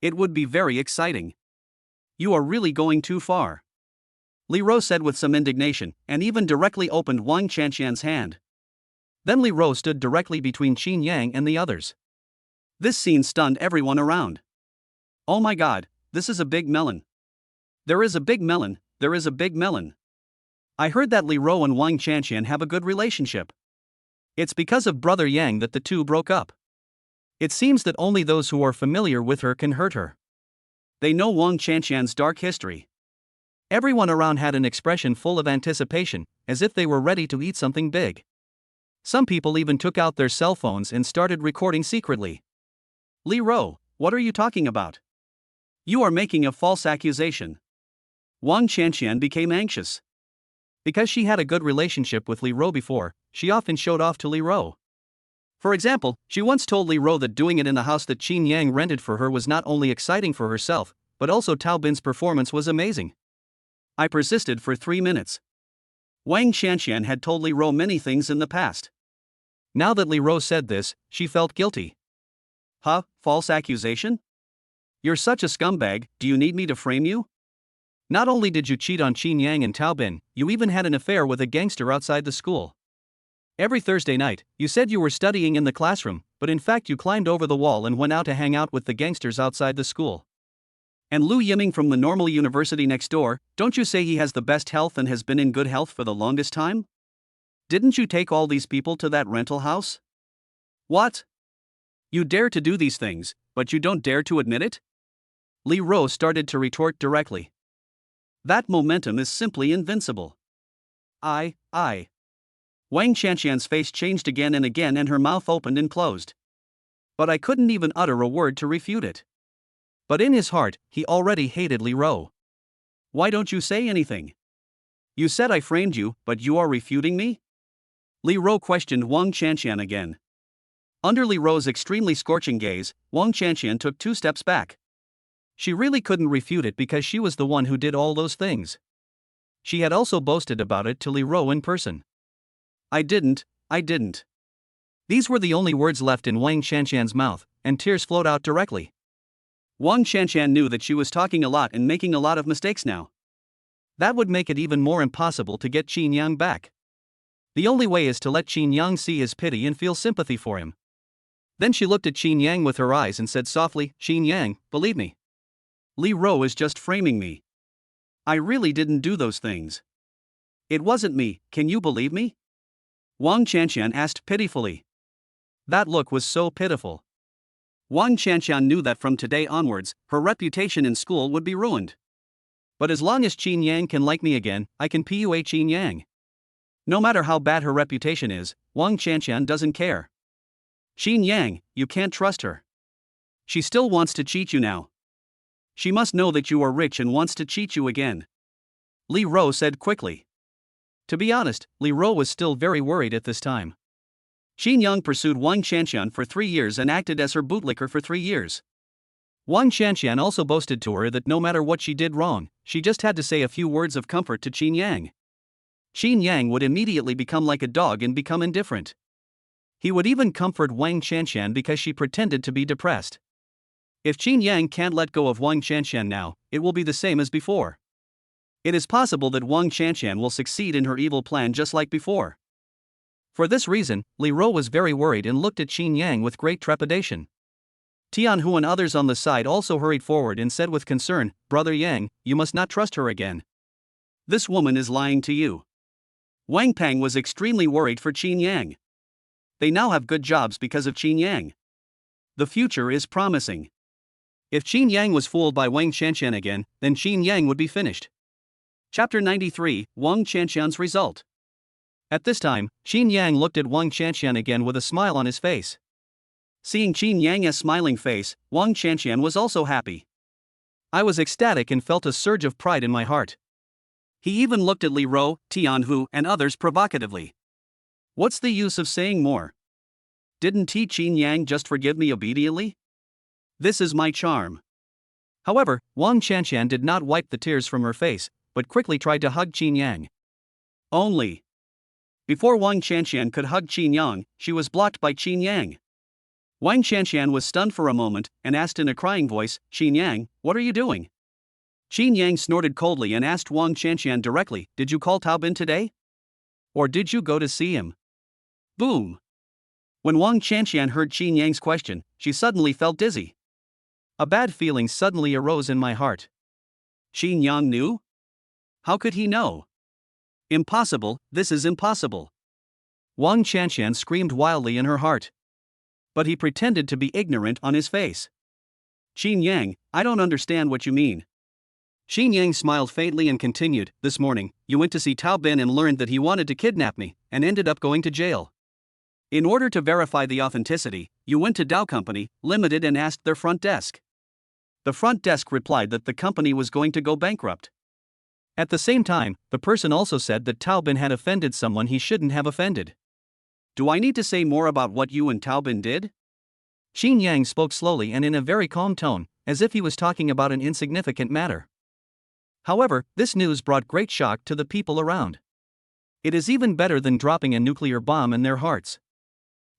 It would be very exciting. You are really going too far, Li Ro said with some indignation, and even directly opened Wang Qianqian's hand. Then Li Ro stood directly between Chinyang and the others. This scene stunned everyone around. Oh my god, this is a big melon. There is a big melon, there is a big melon. I heard that Li Ro and Wang Qianqian have a good relationship. It's because of brother Yang that the two broke up. It seems that only those who are familiar with her can hurt her. They know Wang Qianqian's dark history. Everyone around had an expression full of anticipation, as if they were ready to eat something big. Some people even took out their cell phones and started recording secretly. Li Ro, what are you talking about? You are making a false accusation. Wang Qianqian became anxious. Because she had a good relationship with Li Ro before, she often showed off to Li Ro. For example, she once told Li Ro that doing it in the house that Chinyang rented for her was not only exciting for herself, but also Tao Bin's performance was amazing. I persisted for 3 minutes. Wang Qianqian had told Li Ro many things in the past. Now that Li Ro said this, she felt guilty. Huh, false accusation? You're such a scumbag, do you need me to frame you? Not only did you cheat on Chinyang and Tao Bin, you even had an affair with a gangster outside the school. Every Thursday night, you said you were studying in the classroom, but in fact you climbed over the wall and went out to hang out with the gangsters outside the school. And Lu Yiming from the normal university next door, don't you say he has the best health and has been in good health for the longest time? Didn't you take all these people to that rental house? What? You dare to do these things, but you don't dare to admit it? Li Ro started to retort directly. That momentum is simply invincible. I. Wang Qianqian's face changed again and her mouth opened and closed. But I couldn't even utter a word to refute it. But in his heart, he already hated Li Ro. Why don't you say anything? You said I framed you, but you are refuting me? Li Ro questioned Wang Qianqian again. Under Li Ro's extremely scorching gaze, Wang Qianqian took 2 steps back. She really couldn't refute it because she was the one who did all those things. She had also boasted about it to Li Ro in person. I didn't. These were the only words left in Wang Qianqian's mouth, and tears flowed out directly. Wang Qianqian knew that she was talking a lot and making a lot of mistakes now. That would make it even more impossible to get Chinyang back. The only way is to let Chinyang see his pity and feel sympathy for him. Then she looked at Chinyang with her eyes and said softly, Chinyang, believe me. Li Ro is just framing me. I really didn't do those things. It wasn't me, can you believe me? Wang Qianqian asked pitifully. That look was so pitiful. Wang Qianqian knew that from today onwards, her reputation in school would be ruined. But as long as Chinyang can like me again, I can PUA Chinyang. No matter how bad her reputation is, Wang Qianqian doesn't care. Chinyang, you can't trust her. She still wants to cheat you now. She must know that you are rich and wants to cheat you again. Li Ro said quickly. To be honest, Li Ro was still very worried at this time. Chinyang pursued Wang Qianqian for 3 years and acted as her bootlicker for 3 years. Wang Qianqian also boasted to her that no matter what she did wrong, she just had to say a few words of comfort to Chinyang. Chinyang would immediately become like a dog and become indifferent. He would even comfort Wang Qianqian because she pretended to be depressed. If Chinyang can't let go of Wang Qianqian now, it will be the same as before. It is possible that Wang Qianqian will succeed in her evil plan just like before. For this reason, Li Ro was very worried and looked at Chinyang with great trepidation. Tianhu and others on the side also hurried forward and said with concern, Brother Yang, you must not trust her again. This woman is lying to you. Wang Pang was extremely worried for Chinyang. They now have good jobs because of Chinyang. The future is promising. If Chinyang was fooled by Wang Qianqian again, then Chinyang would be finished. Chapter 93, Wang Qianqian's Result. At this time, Chinyang looked at Wang Qianqian again with a smile on his face. Seeing Chinyang's smiling face, Wang Qianqian was also happy. I was ecstatic and felt a surge of pride in my heart. He even looked at Li Ro, Tianhu, and others provocatively. What's the use of saying more? Didn't Chinyang just forgive me obediently? This is my charm. However, Wang Qianqian did not wipe the tears from her face, but quickly tried to hug Chinyang. Only. Before Wang Qianqian could hug Chinyang, she was blocked by Chinyang. Wang Qianqian was stunned for a moment and asked in a crying voice, Chinyang, what are you doing? Chinyang snorted coldly and asked Wang Qianqian directly, did you call Taobin today? Or did you go to see him? Boom! When Wang Qianqian heard Chinyang's question, she suddenly felt dizzy. A bad feeling suddenly arose in my heart. Chinyang knew? How could he know? Impossible, this is impossible. Wang Qianqian screamed wildly in her heart. But he pretended to be ignorant on his face. Chinyang, I don't understand what you mean. Chinyang smiled faintly and continued, this morning, you went to see Taobin and learned that he wanted to kidnap me, and ended up going to jail. In order to verify the authenticity, you went to Dow Company, Limited and asked their front desk. The front desk replied that the company was going to go bankrupt. At the same time, the person also said that Taobin had offended someone he shouldn't have offended. Do I need to say more about what you and Taobin did? Chinyang spoke slowly and in a very calm tone, as if he was talking about an insignificant matter. However, this news brought great shock to the people around. It is even better than dropping a nuclear bomb in their hearts.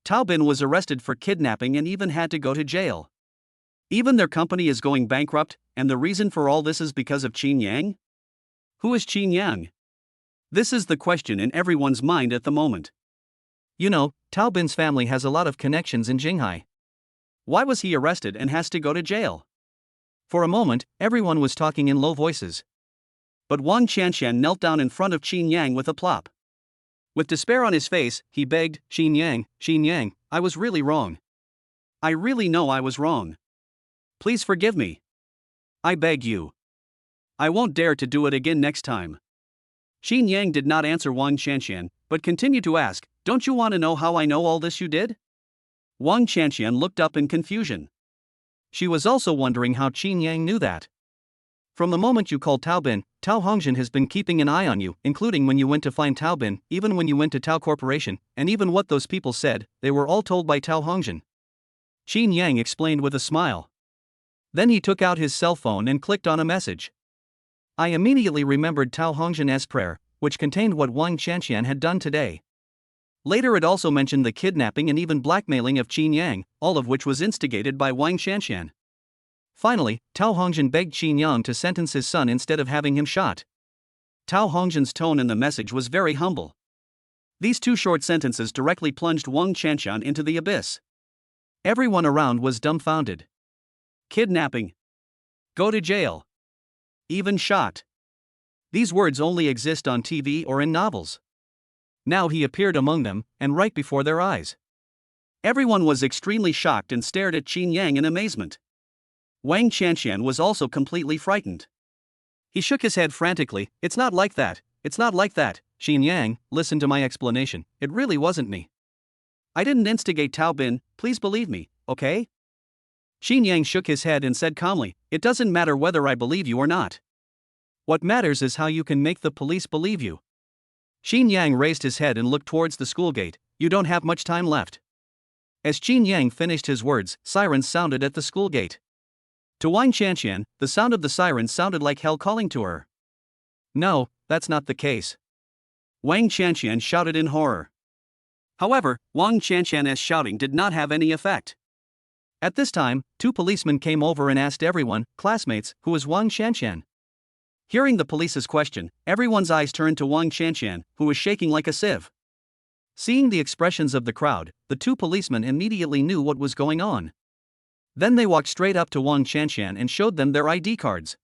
Taobin was arrested for kidnapping and even had to go to jail. Even their company is going bankrupt, and the reason for all this is because of Chinyang? Who is Chinyang? This is the question in everyone's mind at the moment. You know, Taobin's family has a lot of connections in Jinghai. Why was he arrested and has to go to jail? For a moment, everyone was talking in low voices. But Wang Qianqian knelt down in front of Chinyang with a plop. With despair on his face, he begged, Chinyang, I was really wrong. I really know I was wrong. Please forgive me. I beg you. I won't dare to do it again next time. Chinyang did not answer Wang Qianqian, but continued to ask, don't you want to know how I know all this you did? Wang Qianqian looked up in confusion. She was also wondering how Chinyang knew that. From the moment you called Taobin, Tao Hongjin has been keeping an eye on you, including when you went to find Taobin, even when you went to Tao Corporation, and even what those people said, they were all told by Tao Hongjin. Chinyang explained with a smile. Then he took out his cell phone and clicked on a message. I immediately remembered Tao Hongjin's prayer, which contained what Wang Qianqian had done today. Later it also mentioned the kidnapping and even blackmailing of Chinyang, all of which was instigated by Wang Qianqian. Finally, Tao Hongjin begged Chinyang to sentence his son instead of having him shot. Tao Hongjin's tone in the message was very humble. These two short sentences directly plunged Wang Qianqian into the abyss. Everyone around was dumbfounded. Kidnapping. Go to jail. Even shot. These words only exist on TV or in novels. Now he appeared among them, and right before their eyes. Everyone was extremely shocked and stared at Chinyang in amazement. Wang Qianqian was also completely frightened. He shook his head frantically, it's not like that, it's not like that, Chinyang, listen to my explanation, it really wasn't me. I didn't instigate Taobin, please believe me, okay? Chinyang shook his head and said calmly, it doesn't matter whether I believe you or not. What matters is how you can make the police believe you. Chinyang raised his head and looked towards the school gate, you don't have much time left. As Chinyang finished his words, sirens sounded at the school gate. To Wang Qianqian, the sound of the sirens sounded like hell calling to her. No, that's not the case. Wang Qianqian shouted in horror. However, Wang Qianqian's shouting did not have any effect. At this time, two policemen came over and asked everyone, classmates, who was Wang Qianqian? Hearing the police's question, everyone's eyes turned to Wang Qianqian, who was shaking like a sieve. Seeing the expressions of the crowd, the two policemen immediately knew what was going on. Then they walked straight up to Wang Qianqian and showed them their ID cards.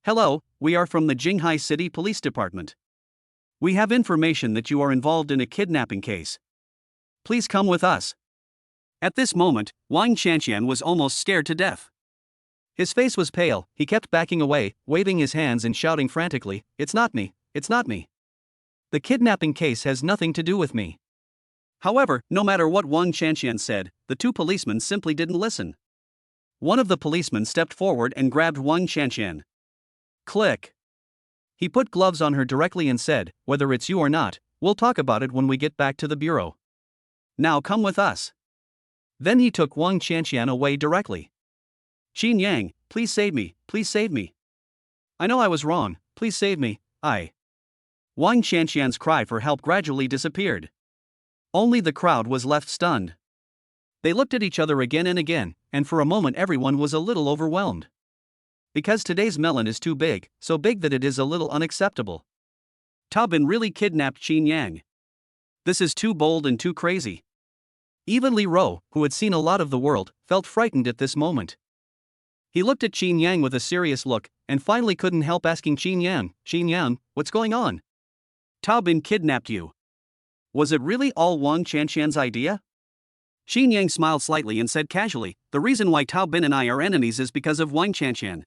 Hello, we are from the Jinghai City Police Department. We have information that you are involved in a kidnapping case. Please come with us. At this moment, Wang Qianqian was almost scared to death. His face was pale, he kept backing away, waving his hands and shouting frantically, it's not me, it's not me. The kidnapping case has nothing to do with me. However, no matter what Wang Qianqian said, the two policemen simply didn't listen. One of the policemen stepped forward and grabbed Wang Qianqian. Click. He put gloves on her directly and said, whether it's you or not, we'll talk about it when we get back to the bureau. Now come with us. Then he took Wang Qianqian away directly. Chinyang, please save me, please save me. I know I was wrong, please save me, Wang Qianqian's cry for help gradually disappeared. Only the crowd was left stunned. They looked at each other again and again, and for a moment everyone was a little overwhelmed. Because today's melon is too big, so big that it is a little unacceptable. Tao Bin really kidnapped Chinyang. This is too bold and too crazy. Even Li Ro, who had seen a lot of the world, felt frightened at this moment. He looked at Chinyang with a serious look, and finally couldn't help asking Chinyang, what's going on? Tao Bin kidnapped you. Was it really all Wang Qianqian's idea? Chinyang smiled slightly and said casually, the reason why Tao Bin and I are enemies is because of Wang Qianqian.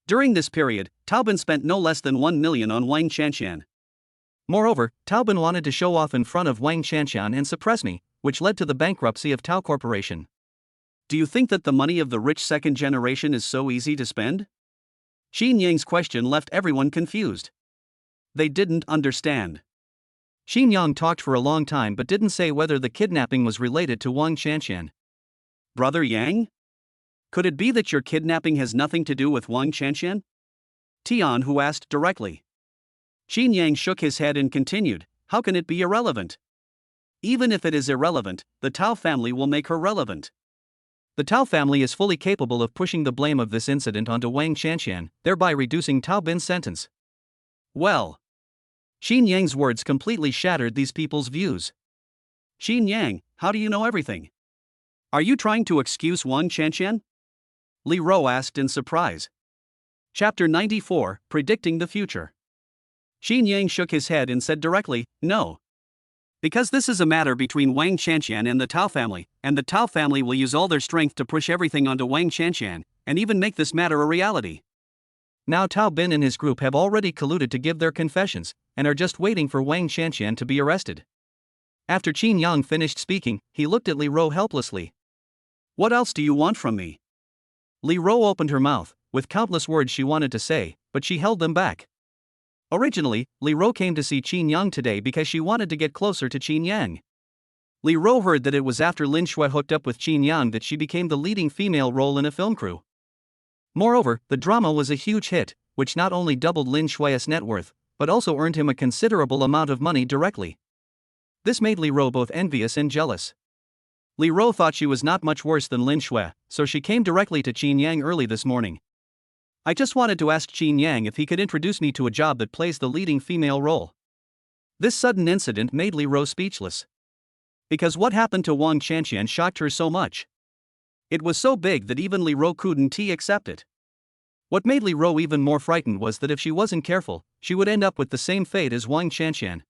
During this period, Tao Bin spent no less than 1 million on Wang Qianqian. Moreover, Tao Bin wanted to show off in front of Wang Qianqian and suppress me, which led to the bankruptcy of Tao Corporation. Do you think that the money of the rich second generation is so easy to spend? Chinyang's question left everyone confused. They didn't understand. Chinyang talked for a long time but didn't say whether the kidnapping was related to Wang Qianqian. Brother Yang? Could it be that your kidnapping has nothing to do with Wang Qianqian? Tian Hu asked directly. Chinyang shook his head and continued, how can it be irrelevant? Even if it is irrelevant, the Tao family will make her relevant. The Tao family is fully capable of pushing the blame of this incident onto Wang Qianqian, thereby reducing Tao Bin's sentence. Well. Chinyang's words completely shattered these people's views. Chinyang, how do you know everything? Are you trying to excuse Wang Qianqian? Li Ro asked in surprise. Chapter 94, Predicting the Future. Chinyang shook his head and said directly, no. Because this is a matter between Wang Qianqian and the Tao family, and the Tao family will use all their strength to push everything onto Wang Qianqian, and even make this matter a reality. Now Tao Bin and his group have already colluded to give their confessions, and are just waiting for Wang Qianqian to be arrested. After Chinyang finished speaking, he looked at Li Ro helplessly. What else do you want from me? Li Ro opened her mouth, with countless words she wanted to say, but she held them back. Originally, Li Ro came to see Chinyang today because she wanted to get closer to Chinyang. Li Ro heard that it was after Lin Shui hooked up with Chinyang that she became the leading female role in a film crew. Moreover, the drama was a huge hit, which not only doubled Lin Shui's net worth, but also earned him a considerable amount of money directly. This made Li Ro both envious and jealous. Li Ro thought she was not much worse than Lin Shui, so she came directly to Chinyang early this morning. I just wanted to ask Chinyang if he could introduce me to a job that plays the leading female role. This sudden incident made Li Ro speechless. Because what happened to Wang Qianqian shocked her so much. It was so big that even Li Ro couldn't accept it. What made Li Ro even more frightened was that if she wasn't careful, she would end up with the same fate as Wang Qianqian.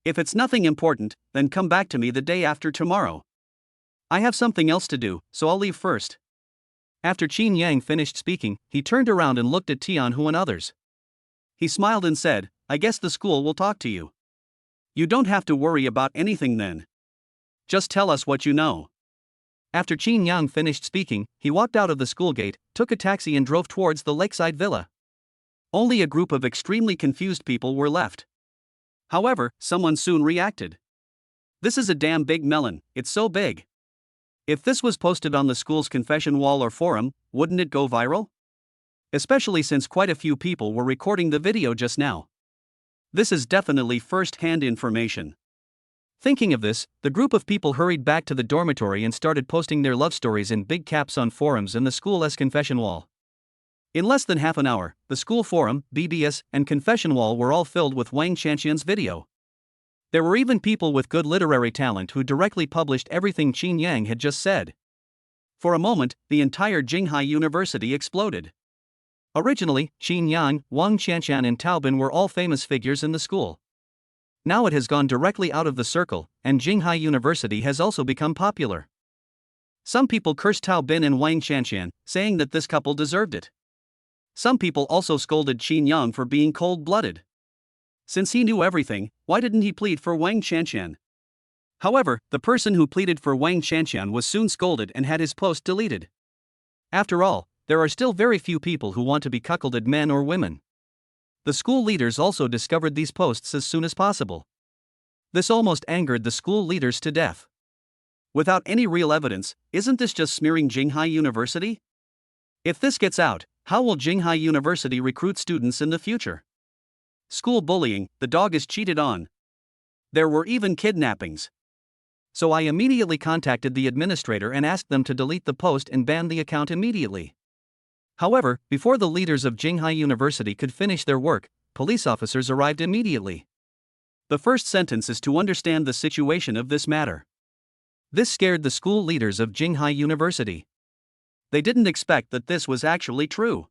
If it's nothing important, then come back to me the day after tomorrow. I have something else to do, so I'll leave first. After Chinyang finished speaking, he turned around and looked at Tian Hu and others. He smiled and said, I guess the school will talk to you. You don't have to worry about anything then. Just tell us what you know. After Chinyang finished speaking, he walked out of the school gate, took a taxi and drove towards the lakeside villa. Only a group of extremely confused people were left. However, someone soon reacted. This is a damn big melon, it's so big. If this was posted on the school's confession wall or forum, wouldn't it go viral? Especially since quite a few people were recording the video just now. This is definitely first-hand information. Thinking of this, the group of people hurried back to the dormitory and started posting their love stories in big caps on forums and the school's confession wall. In less than half an hour, the school forum, BBS, and confession wall were all filled with Wang Qianqian's video. There were even people with good literary talent who directly published everything Chinyang had just said. For a moment, the entire Jinghai University exploded. Originally, Chinyang, Wang Qianqian and Tao Bin were all famous figures in the school. Now it has gone directly out of the circle, and Jinghai University has also become popular. Some people cursed Tao Bin and Wang Qianqian, saying that this couple deserved it. Some people also scolded Chinyang for being cold-blooded. Since he knew everything, why didn't he plead for Wang Qianqian? However, the person who pleaded for Wang Qianqian was soon scolded and had his post deleted. After all, there are still very few people who want to be cuckolded, men or women. The school leaders also discovered these posts as soon as possible. This almost angered the school leaders to death. Without any real evidence, isn't this just smearing Jinghai University? If this gets out, how will Jinghai University recruit students in the future? School bullying, the dog is cheated on. There were even kidnappings. So I immediately contacted the administrator and asked them to delete the post and ban the account immediately. However, before the leaders of Jinghai University could finish their work, police officers arrived immediately. The first sentence is to understand the situation of this matter. This scared the school leaders of Jinghai University. They didn't expect that this was actually true.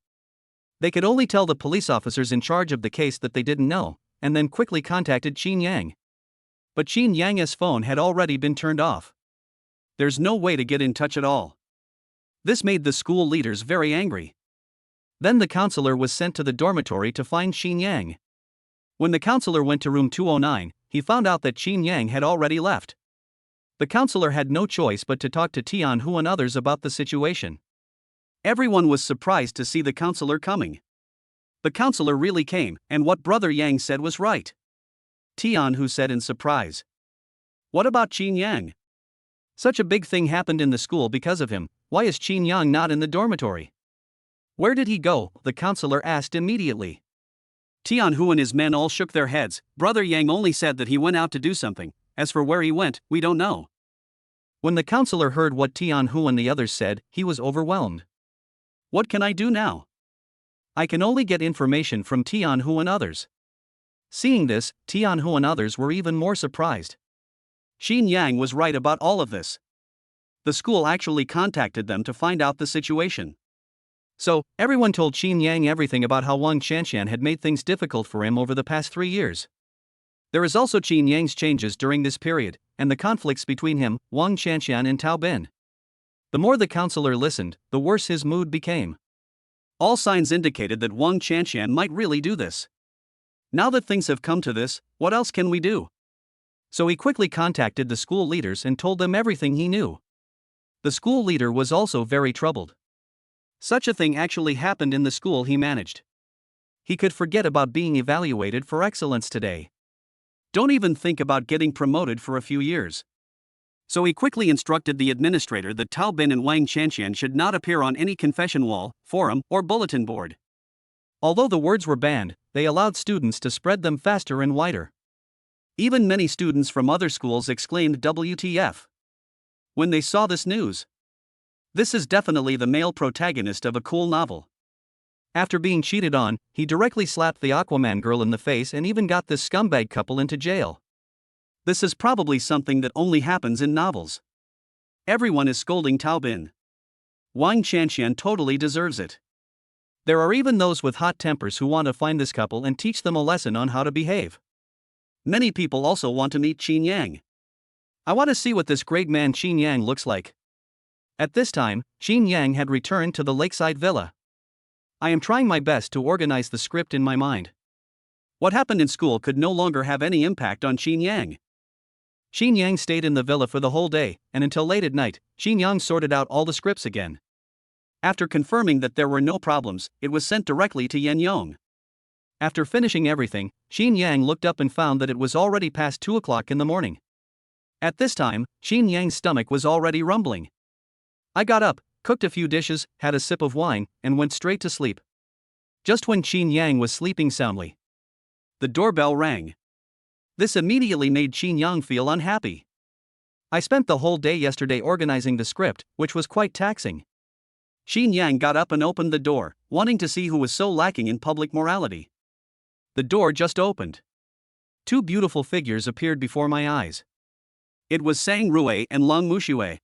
They could only tell the police officers in charge of the case that they didn't know, and then quickly contacted Chinyang. But Chinyang's phone had already been turned off. There's no way to get in touch at all. This made the school leaders very angry. Then the counselor was sent to the dormitory to find Chinyang. When the counselor went to room 209, he found out that Chinyang had already left. The counselor had no choice but to talk to Tianhu and others about the situation. Everyone was surprised to see the counselor coming. The counselor really came, and what Brother Yang said was right. Tianhu said in surprise. What about Chinyang? Such a big thing happened in the school because of him. Why is Chinyang not in the dormitory? Where did he go? The counselor asked immediately. Tianhu and his men all shook their heads. Brother Yang only said that he went out to do something. As for where he went, we don't know. When the counselor heard what Tianhu and the others said, he was overwhelmed. What can I do now? I can only get information from Tianhu and others. Seeing this, Tianhu and others were even more surprised. Chinyang was right about all of this. The school actually contacted them to find out the situation. So, everyone told Chinyang everything about how Wang Qianqian had made things difficult for him over the past 3 years. There is also Chinyang's changes during this period, and the conflicts between him, Wang Qianqian and Tao Bin. The more the counselor listened, the worse his mood became. All signs indicated that Wang Qianqian might really do this. Now that things have come to this, what else can we do? So he quickly contacted the school leaders and told them everything he knew. The school leader was also very troubled. Such a thing actually happened in the school he managed. He could forget about being evaluated for excellence today. Don't even think about getting promoted for a few years. So he quickly instructed the administrator that Tao Bin and Wang Qianqian should not appear on any confession wall, forum, or bulletin board. Although the words were banned, they allowed students to spread them faster and wider. Even many students from other schools exclaimed WTF when they saw this news. This is definitely the male protagonist of a cool novel. After being cheated on, he directly slapped the Aquaman girl in the face and even got this scumbag couple into jail. This is probably something that only happens in novels. Everyone is scolding Tao Bin. Wang Qianqian totally deserves it. There are even those with hot tempers who want to find this couple and teach them a lesson on how to behave. Many people also want to meet Chinyang. I want to see what this great man Chinyang looks like. At this time, Chinyang had returned to the lakeside villa. I am trying my best to organize the script in my mind. What happened in school could no longer have any impact on Chinyang. Chinyang stayed in the villa for the whole day, and until late at night, Chinyang sorted out all the scripts again. After confirming that there were no problems, it was sent directly to Yenyong. After finishing everything, Chinyang looked up and found that it was already past 2 o'clock in the morning. At this time, Chinyang's stomach was already rumbling. I got up, cooked a few dishes, had a sip of wine, and went straight to sleep. Just when Chinyang was sleeping soundly, the doorbell rang. This immediately made Chinyang feel unhappy. I spent the whole day yesterday organizing the script, which was quite taxing. Chinyang got up and opened the door, wanting to see who was so lacking in public morality. The door just opened. 2 beautiful figures appeared before my eyes. It was Sang Rui and Long Mushue.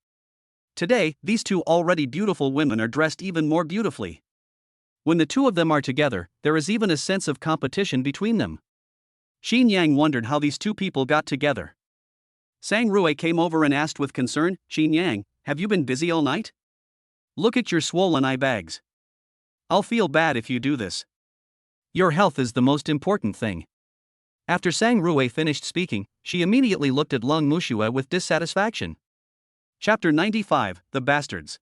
Today, these 2 already beautiful women are dressed even more beautifully. When the 2 of them are together, there is even a sense of competition between them. Chinyang wondered how these 2 people got together. Sang Rui came over and asked with concern, Chinyang, have you been busy all night? Look at your swollen eye bags. I'll feel bad if you do this. Your health is the most important thing. After Sang Rui finished speaking, she immediately looked at Long Mushue with dissatisfaction. Chapter 95, The Bastards.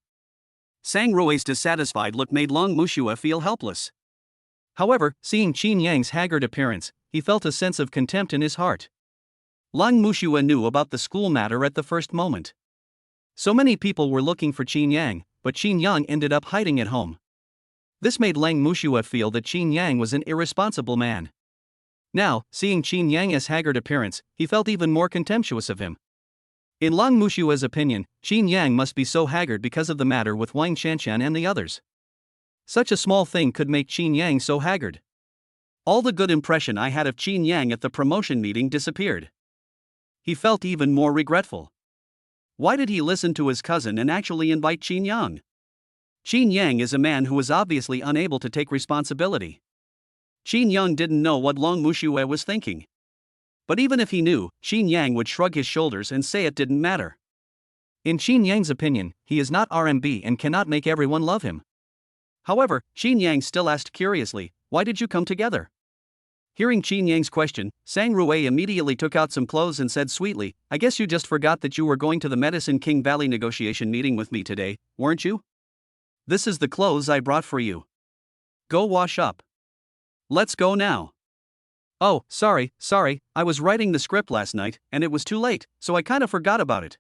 Sang Rui's dissatisfied look made Long Mushue feel helpless. However, seeing Chinyang's haggard appearance, he felt a sense of contempt in his heart. Long Mushue knew about the school matter at the first moment. So many people were looking for Chinyang, but Chinyang ended up hiding at home. This made Lang Mushue feel that Chinyang was an irresponsible man. Now, seeing Chinyang's haggard appearance, he felt even more contemptuous of him. In Lang Mushua's opinion, Chinyang must be so haggard because of the matter with Wang Shanshan and the others. Such a small thing could make Chinyang so haggard. All the good impression I had of Chinyang at the promotion meeting disappeared. He felt even more regretful. Why did he listen to his cousin and actually invite Chinyang? Chinyang is a man who is obviously unable to take responsibility. Chinyang didn't know what Lang Mushue was thinking. But even if he knew, Chinyang would shrug his shoulders and say it didn't matter. In Chinyang's opinion, he is not RMB and cannot make everyone love him. However, Chinyang still asked curiously, "Why did you come together?" Hearing Chinyang's question, Sang Rue immediately took out some clothes and said sweetly, "I guess you just forgot that you were going to the Medicine King Valley negotiation meeting with me today, weren't you? This is the clothes I brought for you. Go wash up. Let's go now." "Oh, sorry, I was writing the script last night, and it was too late, so I kinda forgot about it.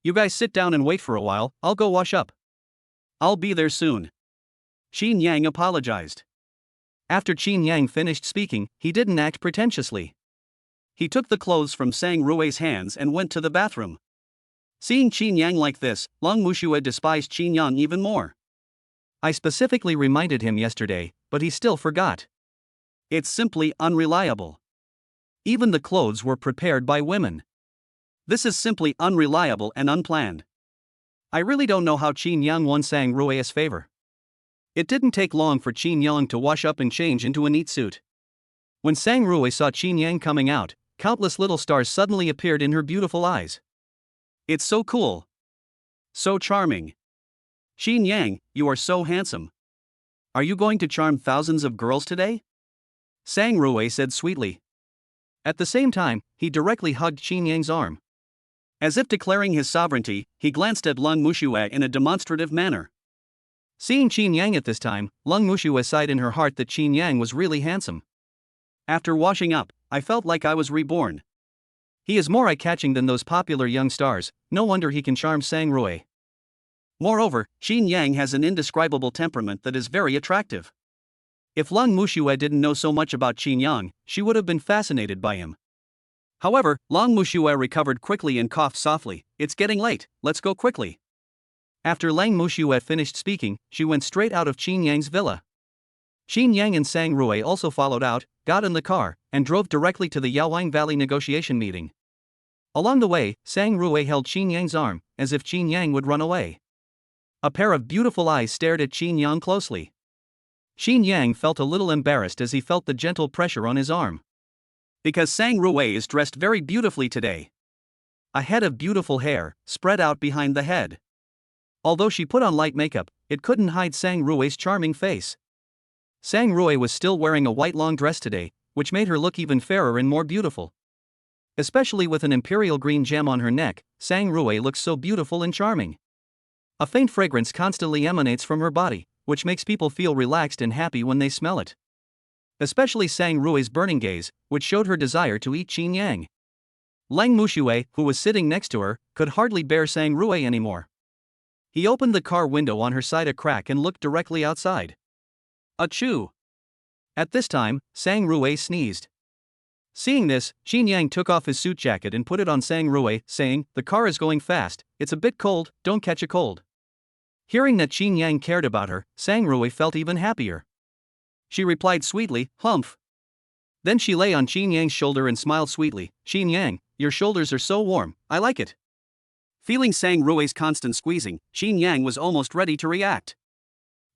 You guys sit down and wait for a while, I'll go wash up. I'll be there soon." Chinyang apologized. After Chinyang finished speaking, he didn't act pretentiously. He took the clothes from Sang Rue's hands and went to the bathroom. Seeing Chinyang like this, Lang Mushue despised Chinyang even more. "I specifically reminded him yesterday, but he still forgot. It's simply unreliable. Even the clothes were prepared by women. This is simply unreliable and unplanned. I really don't know how Chinyang won Sang Rue's favor." It didn't take long for Chinyang to wash up and change into a neat suit. When Sang Rue saw Chinyang coming out, countless little stars suddenly appeared in her beautiful eyes. "It's so cool. So charming. Chinyang, you are so handsome. Are you going to charm thousands of girls today?" Sang Rue said sweetly. At the same time, he directly hugged Chinyang's arm. As if declaring his sovereignty, he glanced at Lang Mushue in a demonstrative manner. Seeing Chinyang at this time, Lang Mushue sighed in her heart that Chinyang was really handsome. "After washing up, I felt like I was reborn. He is more eye-catching than those popular young stars, no wonder he can charm Sang Rue. Moreover, Chinyang has an indescribable temperament that is very attractive." If Lang Mushue didn't know so much about Chinyang, she would have been fascinated by him. However, Lang Mushue recovered quickly and coughed softly, "It's getting late, let's go quickly." After Lang Mushue finished speaking, she went straight out of Chinyang's villa. Chinyang and Sang Rue also followed out, got in the car, and drove directly to the Yaoyang Valley negotiation meeting. Along the way, Sang Rue held Chinyang's arm, as if Chinyang would run away. A pair of beautiful eyes stared at Chinyang closely. Chinyang felt a little embarrassed as he felt the gentle pressure on his arm. Because Sang Rue is dressed very beautifully today. A head of beautiful hair, spread out behind the head. Although she put on light makeup, it couldn't hide Sang Rue's charming face. Sang Rue was still wearing a white long dress today, which made her look even fairer and more beautiful. Especially with an imperial green gem on her neck, Sang Rue looks so beautiful and charming. A faint fragrance constantly emanates from her body, which makes people feel relaxed and happy when they smell it. Especially Sang Rue's burning gaze, which showed her desire to eat Chinyang. Lang Mushue, who was sitting next to her, could hardly bear Sang Rue anymore. He opened the car window on her side a crack and looked directly outside. Achoo! At this time, Sang Rue sneezed. Seeing this, Chinyang took off his suit jacket and put it on Sang Rue, saying, "The car is going fast, it's a bit cold, don't catch a cold." Hearing that Chinyang cared about her, Sang Rue felt even happier. She replied sweetly, "Humph." Then she lay on Chinyang's shoulder and smiled sweetly, "Chinyang, your shoulders are so warm, I like it." Feeling Sang Rue's constant squeezing, Chinyang was almost ready to react.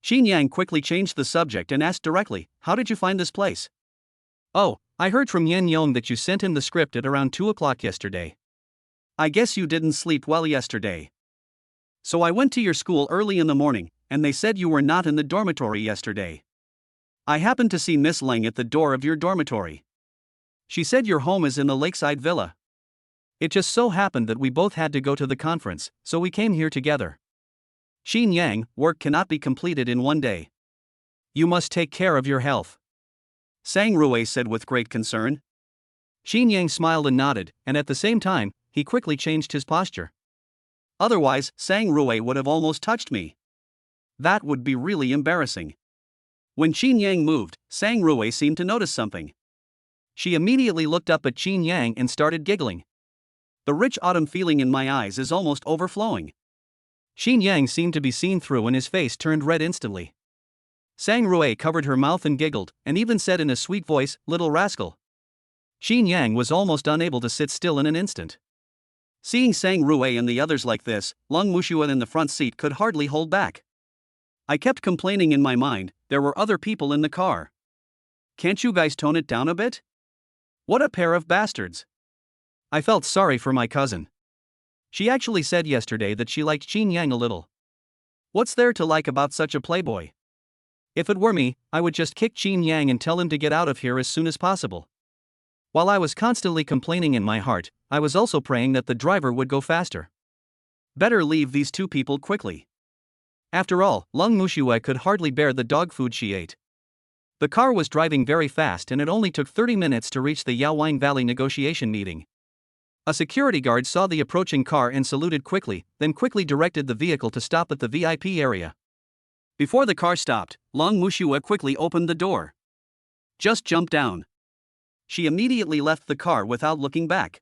Chinyang quickly changed the subject and asked directly, "How did you find this place?" "Oh, I heard from Yen Yong that you sent him the script at around 2 o'clock yesterday. I guess you didn't sleep well yesterday. So I went to your school early in the morning, and they said you were not in the dormitory yesterday. I happened to see Miss Ling at the door of your dormitory. She said your home is in the lakeside villa. It just so happened that we both had to go to the conference, so we came here together. Chinyang, work cannot be completed in one day. You must take care of your health," Sang Rue said with great concern. Chinyang smiled and nodded, and at the same time, he quickly changed his posture. Otherwise, Sang Rue would have almost touched me. That would be really embarrassing. When Chinyang moved, Sang Rue seemed to notice something. She immediately looked up at Chinyang and started giggling. The rich autumn feeling in my eyes is almost overflowing. Chinyang seemed to be seen through and his face turned red instantly. Sang Rui covered her mouth and giggled, and even said in a sweet voice, "Little rascal." Chinyang was almost unable to sit still in an instant. Seeing Sang Rui and the others like this, Long Mushua in the front seat could hardly hold back. I kept complaining in my mind, there were other people in the car. Can't you guys tone it down a bit? What a pair of bastards. I felt sorry for my cousin. She actually said yesterday that she liked Chinyang a little. What's there to like about such a playboy? If it were me, I would just kick Chinyang and tell him to get out of here as soon as possible. While I was constantly complaining in my heart, I was also praying that the driver would go faster. Better leave these two people quickly. After all, Long Mushua could hardly bear the dog food she ate. The car was driving very fast and it only took 30 minutes to reach the Yaowang Valley negotiation meeting. A security guard saw the approaching car and saluted quickly, then quickly directed the vehicle to stop at the VIP area. Before the car stopped, Long Mushua quickly opened the door. Just jump down. She immediately left the car without looking back.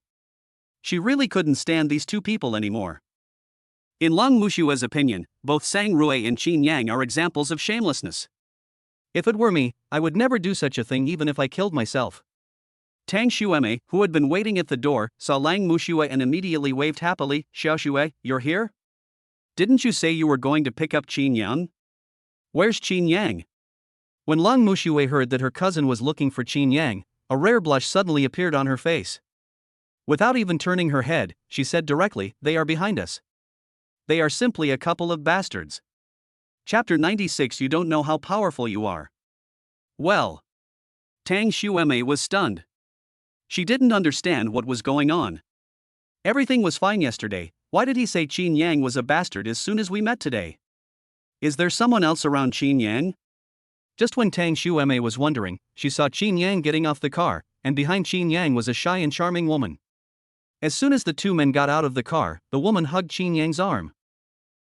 She really couldn't stand these two people anymore. In Long Mushua's opinion, both Sang Rui and Chinyang are examples of shamelessness. If it were me, I would never do such a thing even if I killed myself. Tang Xueme, who had been waiting at the door, saw Lang Mushua and immediately waved happily. "Xiao Xue, you're here? Didn't you say you were going to pick up Chinyang? Where's Chinyang?" When Lang Mushua heard that her cousin was looking for Chinyang, a rare blush suddenly appeared on her face. Without even turning her head, she said directly, "They are behind us. They are simply a couple of bastards." Chapter 96. You don't know how powerful you are. Well. Tang Xueme was stunned. She didn't understand what was going on. Everything was fine yesterday, why did he say Chinyang was a bastard as soon as we met today? Is there someone else around Chinyang? Just when Tang Xueme was wondering, she saw Chinyang getting off the car, and behind Chinyang was a shy and charming woman. As soon as the two men got out of the car, the woman hugged Chinyang's arm.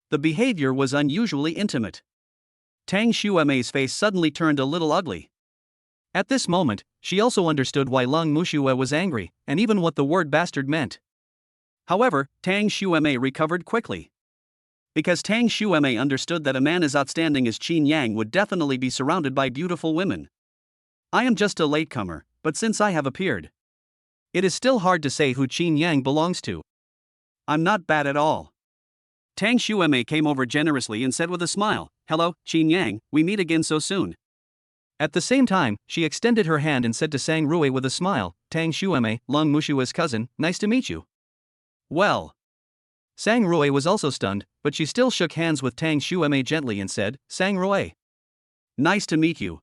The behavior was unusually intimate. Tang Xueme's face suddenly turned a little ugly. At this moment, she also understood why Long Mushua was angry, and even what the word bastard meant. However, Tang Xueme recovered quickly. Because Tang Xueme understood that a man as outstanding as Chinyang would definitely be surrounded by beautiful women. I am just a latecomer, but since I have appeared, it is still hard to say who Chinyang belongs to. I'm not bad at all. Tang Xueme came over generously and said with a smile, "Hello, Chinyang, we meet again so soon." At the same time, she extended her hand and said to Sang Rui with a smile, "Tang Xueme, Long Mushua's cousin, nice to meet you." Well. Sang Rui was also stunned, but she still shook hands with Tang Xueme gently and said, "Sang Rui. Nice to meet you."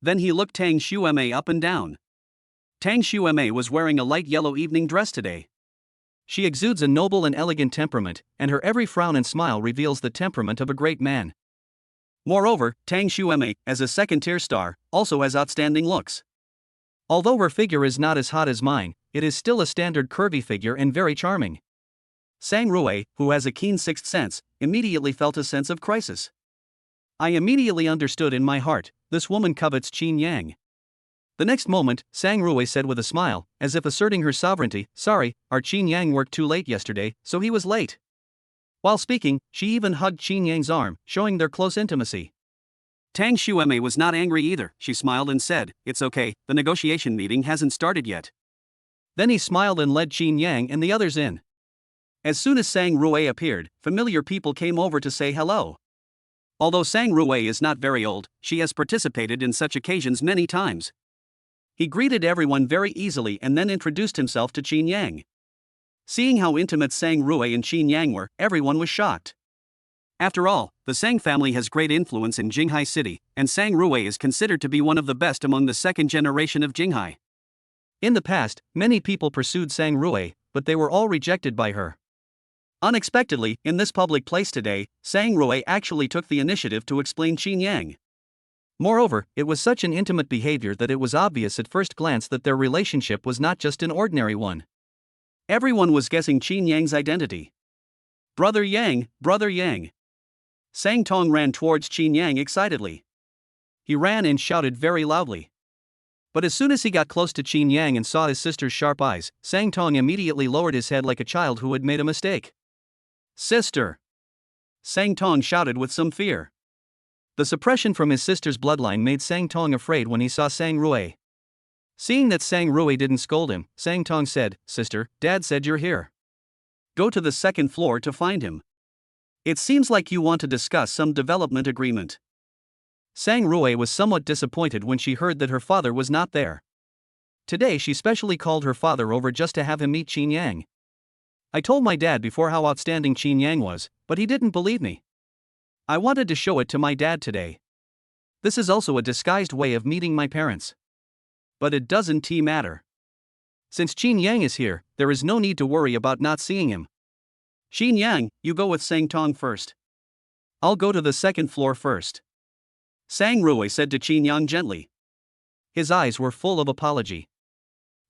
Then he looked Tang Xueme up and down. Tang Xueme was wearing a light yellow evening dress today. She exudes a noble and elegant temperament, and her every frown and smile reveals the temperament of a great man. Moreover, Tang Xueme, as a second-tier star, also has outstanding looks. Although her figure is not as hot as mine, it is still a standard curvy figure and very charming. Sang Rui, who has a keen sixth sense, immediately felt a sense of crisis. I immediately understood in my heart, this woman covets Chinyang. The next moment, Sang Rui said with a smile, as if asserting her sovereignty, "Sorry, our Chinyang worked too late yesterday, so he was late." While speaking, she even hugged Chinyang's arm, showing their close intimacy. Tang Xueme was not angry either, she smiled and said, "It's okay, the negotiation meeting hasn't started yet." Then he smiled and led Chinyang and the others in. As soon as Sang Rui appeared, familiar people came over to say hello. Although Sang Rui is not very old, she has participated in such occasions many times. He greeted everyone very easily and then introduced himself to Chinyang. Seeing how intimate Sang Rui and Chinyang were, everyone was shocked. After all, the Sang family has great influence in Jinghai City, and Sang Rui is considered to be one of the best among the second generation of Jinghai. In the past, many people pursued Sang Rui, but they were all rejected by her. Unexpectedly, in this public place today, Sang Rui actually took the initiative to explain Chinyang. Moreover, it was such an intimate behavior that it was obvious at first glance that their relationship was not just an ordinary one. Everyone was guessing Chinyang's identity. "Brother Yang, Brother Yang." Sang Tong ran towards Chinyang excitedly. He ran and shouted very loudly, But as soon as he got close to Chinyang and saw his sister's sharp eyes, Sang Tong immediately lowered his head like a child who had made a mistake. "Sister!" Sang Tong shouted with some fear. The suppression from his sister's bloodline made Sang Tong afraid when he saw Sang Rui. Seeing that Sang Rui didn't scold him, Sang Tong said, "Sister, Dad said you're here. Go to the second floor to find him. It seems like you want to discuss some development agreement." Sang Rui was somewhat disappointed when she heard that her father was not there. Today she specially called her father over just to have him meet Chinyang. "I told my dad before how outstanding Chinyang was, but he didn't believe me. I wanted to show it to my dad today. This is also a disguised way of meeting my parents. But it doesn't matter. Since Chinyang is here, there is no need to worry about not seeing him. Chinyang, you go with Sang Tong first. I'll go to the second floor first," Sang Rui said to Chinyang gently. His eyes were full of apology.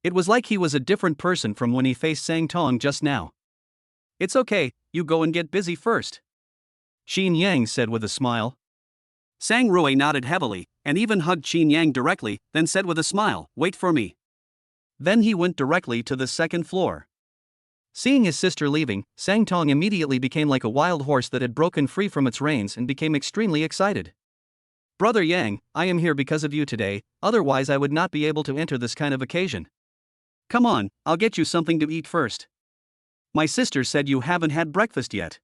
It was like he was a different person from when he faced Sang Tong just now. "It's okay, you go and get busy first," Chinyang said with a smile. Sang Rui nodded heavily, and even hugged Chinyang directly, then said with a smile, "Wait for me." Then he went directly to the second floor. Seeing his sister leaving, Sang Tong immediately became like a wild horse that had broken free from its reins and became extremely excited. "Brother Yang, I am here because of you today, otherwise I would not be able to enter this kind of occasion. Come on, I'll get you something to eat first. My sister said you haven't had breakfast yet."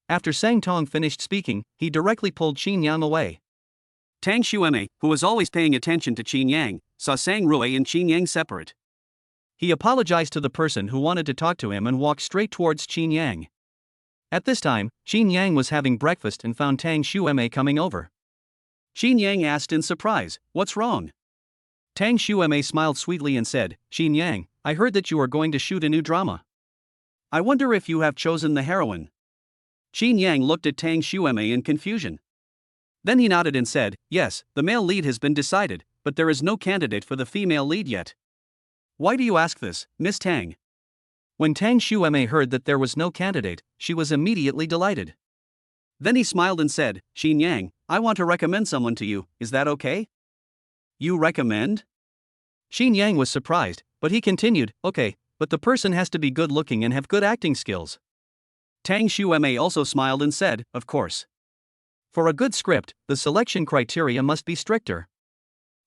After Sang Tong finished speaking, he directly pulled Chinyang away. Tang Xueme, who was always paying attention to Chinyang, saw Sang Rui and Chinyang separate. He apologized to the person who wanted to talk to him and walked straight towards Chinyang. At this time, Chinyang was having breakfast and found Tang Xueme coming over. Chinyang asked in surprise, "What's wrong?" Tang Xueme smiled sweetly and said, "Chinyang, I heard that you are going to shoot a new drama. I wonder if you have chosen the heroine." Chinyang looked at Tang Xueme in confusion. Then he nodded and said, "Yes, the male lead has been decided, but there is no candidate for the female lead yet." "Why do you ask this, Miss Tang?" When Tang Xueme heard that there was no candidate, she was immediately delighted. Then he smiled and said, "Chinyang, I want to recommend someone to you, is that okay?" "You recommend?" Chinyang was surprised, but he continued, "Okay, but the person has to be good looking and have good acting skills." Tang Xueme also smiled and said, "Of course. For a good script, the selection criteria must be stricter."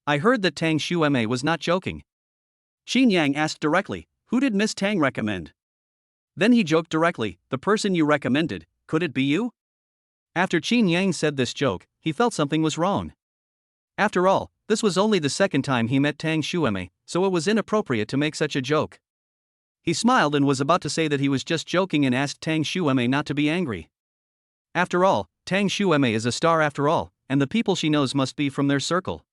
I heard that Tang Xueme was not joking. Chinyang asked directly, "Who did Miss Tang recommend?" Then he joked directly, "The person you recommended, could it be you?" After Chinyang said this joke, he felt something was wrong. After all, this was only the second time he met Tang Xueme, so it was inappropriate to make such a joke. He smiled and was about to say that he was just joking and asked Tang Xueme not to be angry. After all, Tang Xueme is a star after all, and the people she knows must be from their circle.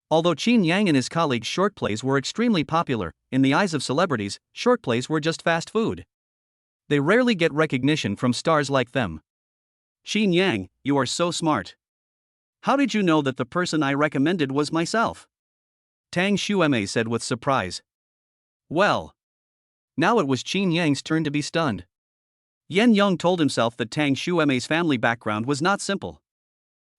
Although Chinyang and his colleagues' short plays were extremely popular, in the eyes of celebrities, short plays were just fast food. They rarely get recognition from stars like them. "Chinyang, you are so smart. How did you know that the person I recommended was myself?" Tang Xueme said with surprise. Well. Now it was Chinyang's turn to be stunned. Yen Yong told himself that Tang Xueme's family background was not simple.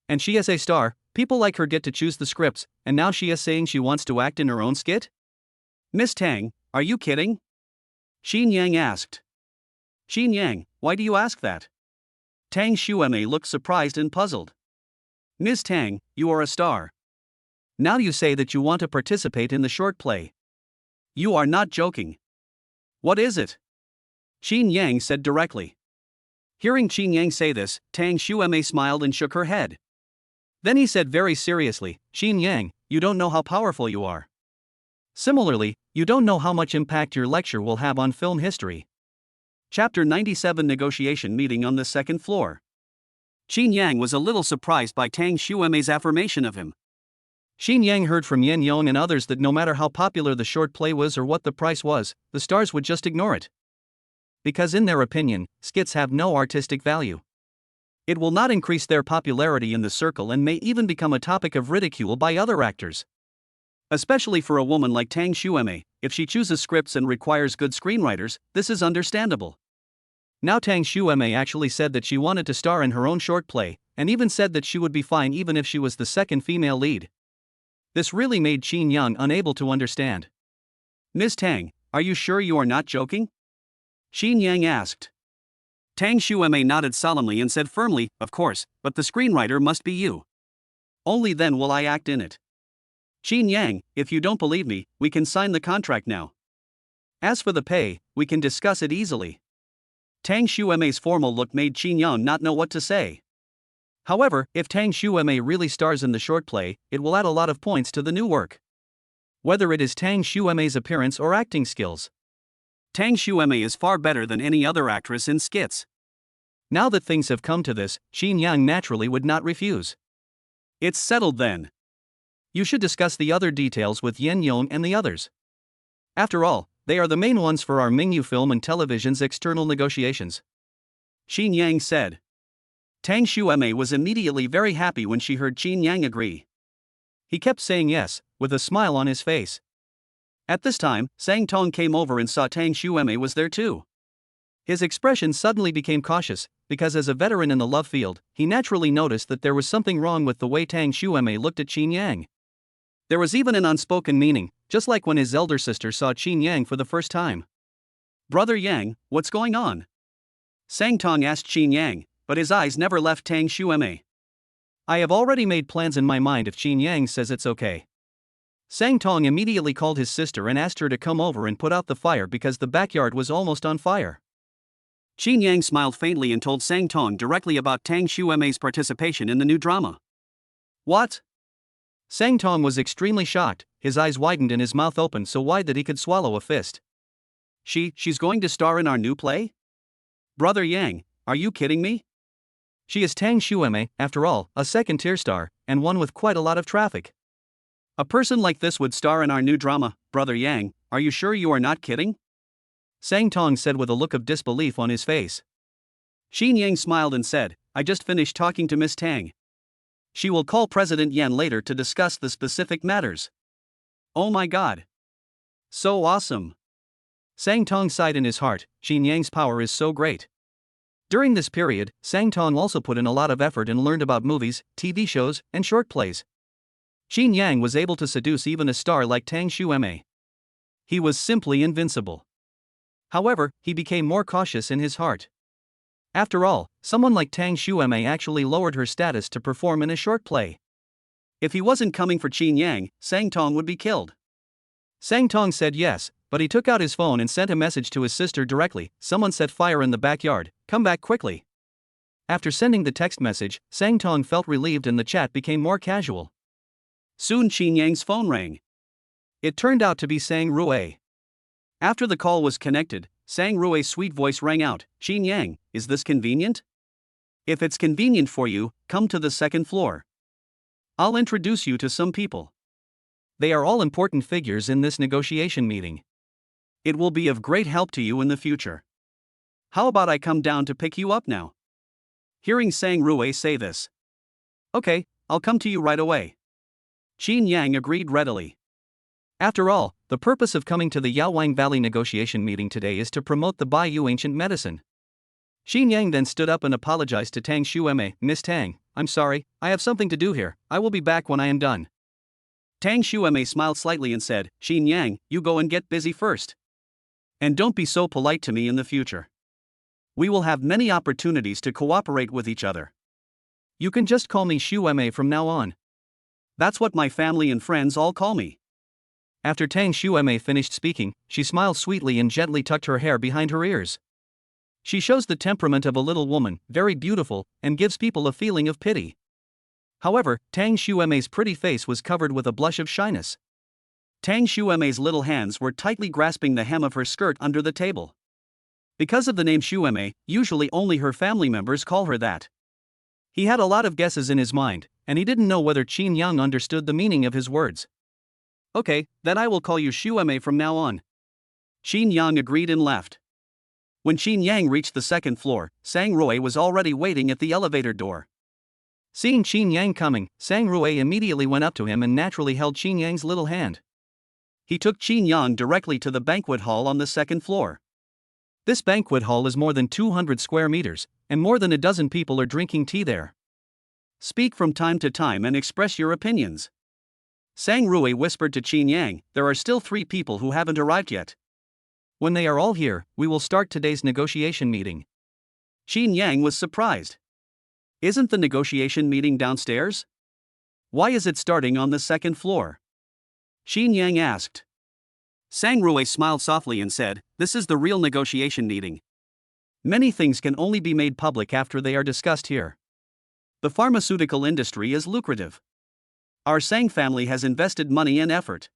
And she is a star, people like her get to choose the scripts, and now she is saying she wants to act in her own skit? "Miss Tang, are you kidding?" Chinyang asked. "Chinyang, why do you ask that?" Tang Xueme looked surprised and puzzled. "Miss Tang, you are a star. Now you say that you want to participate in the short play. You are not joking. What is it?" Chinyang said directly. Hearing Chinyang say this, Tang Xueme smiled and shook her head. Then he said very seriously, "Chinyang, you don't know how powerful you are. Similarly, you don't know how much impact your lecture will have on film history." Chapter 97 Negotiation Meeting on the Second Floor. Chinyang was a little surprised by Tang Xueme's affirmation of him. Chinyang heard from Yen Yong and others that no matter how popular the short play was or what the price was, the stars would just ignore it. Because in their opinion, skits have no artistic value. It will not increase their popularity in the circle and may even become a topic of ridicule by other actors. Especially for a woman like Tang Xueme, if she chooses scripts and requires good screenwriters, this is understandable. Now Tang Xueme actually said that she wanted to star in her own short play, and even said that she would be fine even if she was the second female lead. This really made Chinyang unable to understand. Miss Tang, are you sure you are not joking? Chinyang asked. Tang Xueme nodded solemnly and said firmly, of course, but the screenwriter must be you. Only then will I act in it. Chinyang, if you don't believe me, we can sign the contract now. As for the pay, we can discuss it easily. Tang Xueme's formal look made Chinyang not know what to say. However, if Tang Xueme really stars in the short play, it will add a lot of points to the new work. Whether it is Tang Xueme's appearance or acting skills. Tang Xueme is far better than any other actress in skits. Now that things have come to this, Chinyang naturally would not refuse. It's settled then. You should discuss the other details with Yen Yong and the others. After all, they are the main ones for our Mingyu Film and Television's external negotiations. Chinyang said. Tang Xueme was immediately very happy when she heard Chinyang agree. He kept saying yes, with a smile on his face. At this time, Sang Tong came over and saw Tang Xueme was there too. His expression suddenly became cautious, because as a veteran in the love field, he naturally noticed that there was something wrong with the way Tang Xueme looked at Chinyang. There was even an unspoken meaning, just like when his elder sister saw Chinyang for the first time. Brother Yang, what's going on? Sang Tong asked Chinyang, but his eyes never left Tang Xueme. I have already made plans in my mind if Chinyang says it's okay. Sang Tong immediately called his sister and asked her to come over and put out the fire because the backyard was almost on fire. Chinyang smiled faintly and told Sang Tong directly about Tang Xueme's participation in the new drama. What? Sang Tong was extremely shocked, his eyes widened and his mouth opened so wide that he could swallow a fist. She's going to star in our new play? Brother Yang, are you kidding me? She is Tang Xueme, after all, a second-tier star, and one with quite a lot of traffic. A person like this would star in our new drama, Brother Yang, are you sure you are not kidding? Sang Tong said with a look of disbelief on his face. Chinyang smiled and said, I just finished talking to Miss Tang. She will call President Yan later to discuss the specific matters. Oh my god. So awesome. Sang Tong sighed in his heart, Chinyang's power is so great. During this period, Sang Tong also put in a lot of effort and learned about movies, TV shows, and short plays. Chinyang was able to seduce even a star like Tang Xueme. He was simply invincible. However, he became more cautious in his heart. After all, someone like Tang Xueme actually lowered her status to perform in a short play. If he wasn't coming for Chinyang, Sang Tong would be killed. Sang Tong said yes, but he took out his phone and sent a message to his sister directly, someone set fire in the backyard, come back quickly. After sending the text message, Sang Tong felt relieved and the chat became more casual. Soon Chinyang's phone rang. It turned out to be Sang Rue. After the call was connected, Sang Rue's sweet voice rang out, Chinyang, is this convenient? If it's convenient for you, come to the second floor. I'll introduce you to some people. They are all important figures in this negotiation meeting. It will be of great help to you in the future. How about I come down to pick you up now? Hearing Sang Rue say this. Okay, I'll come to you right away. Chinyang agreed readily. After all, the purpose of coming to the Yaowang Valley negotiation meeting today is to promote the Baiyu ancient medicine. Chinyang then stood up and apologized to Tang Xueme, Miss Tang, I'm sorry, I have something to do here, I will be back when I am done. Tang Xueme smiled slightly and said, Chinyang, you go and get busy first. And don't be so polite to me in the future. We will have many opportunities to cooperate with each other. You can just call me Xueme from now on. That's what my family and friends all call me. After Tang Xueme finished speaking, she smiled sweetly and gently tucked her hair behind her ears. She shows the temperament of a little woman, very beautiful, and gives people a feeling of pity. However, Tang Xueme's pretty face was covered with a blush of shyness. Tang Xueme's little hands were tightly grasping the hem of her skirt under the table. Because of the name Xueme, usually only her family members call her that. He had a lot of guesses in his mind, and he didn't know whether Chinyang understood the meaning of his words. Okay, then I will call you Xueme from now on. Chinyang agreed and left. When Chinyang reached the second floor, Sang Rue was already waiting at the elevator door. Seeing Chinyang coming, Sang Rue immediately went up to him and naturally held Chinyang's little hand. He took Chinyang directly to the banquet hall on the second floor. This banquet hall is more than 200 square meters, and more than a dozen people are drinking tea there. Speak from time to time and express your opinions. Sang Rui whispered to Chinyang, there are still 3 people who haven't arrived yet. When they are all here, we will start today's negotiation meeting. Chinyang was surprised. Isn't the negotiation meeting downstairs? Why is it starting on the 2nd floor? Chinyang asked. Sang Rui smiled softly and said, this is the real negotiation meeting. Many things can only be made public after they are discussed here. The pharmaceutical industry is lucrative. Our Sang family has invested money and effort.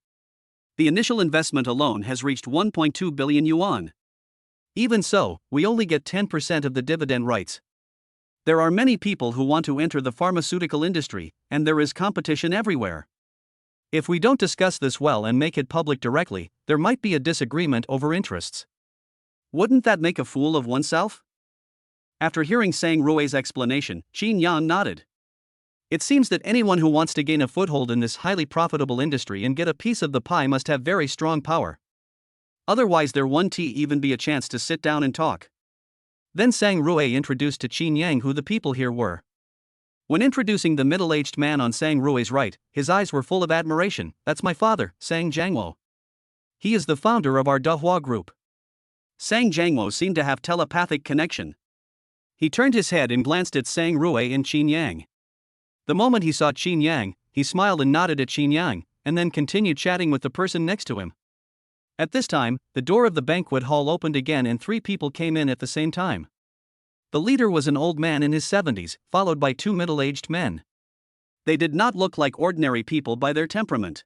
The initial investment alone has reached 1.2 billion yuan. Even so, we only get 10% of the dividend rights. There are many people who want to enter the pharmaceutical industry, and there is competition everywhere. If we don't discuss this well and make it public directly, there might be a disagreement over interests. Wouldn't that make a fool of oneself? After hearing Sang Rui's explanation, Chinyang nodded. It seems that anyone who wants to gain a foothold in this highly profitable industry and get a piece of the pie must have very strong power. Otherwise there won't even be a chance to sit down and talk. Then Sang Rui introduced to Chinyang who the people here were. When introducing the middle-aged man on Sang Rui's right, his eyes were full of admiration. That's my father, Sang Jiangwo. He is the founder of our Dehua group. Sang Jiangwo seemed to have telepathic connection. He turned his head and glanced at Sang Rui and Chinyang. The moment he saw Chinyang, he smiled and nodded at Chinyang, and then continued chatting with the person next to him. At this time, the door of the banquet hall opened again and 3 people came in at the same time. The leader was an old man in his 70s, followed by 2 middle-aged men. They did not look like ordinary people by their temperament.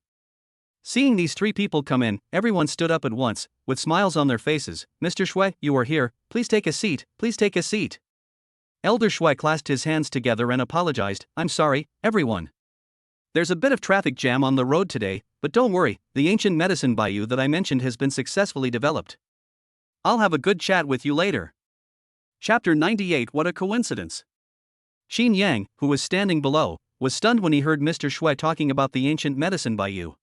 Seeing these 3 people come in, everyone stood up at once, with smiles on their faces. Mr. Shui, you are here, please take a seat, please take a seat. Elder Shui clasped his hands together and apologized, I'm sorry, everyone. There's a bit of traffic jam on the road today, but don't worry, the ancient medicine Baiyu that I mentioned has been successfully developed. I'll have a good chat with you later. Chapter 98. What a coincidence. Chinyang, who was standing below, was stunned when he heard Mr. Shui talking about the ancient medicine Baiyu.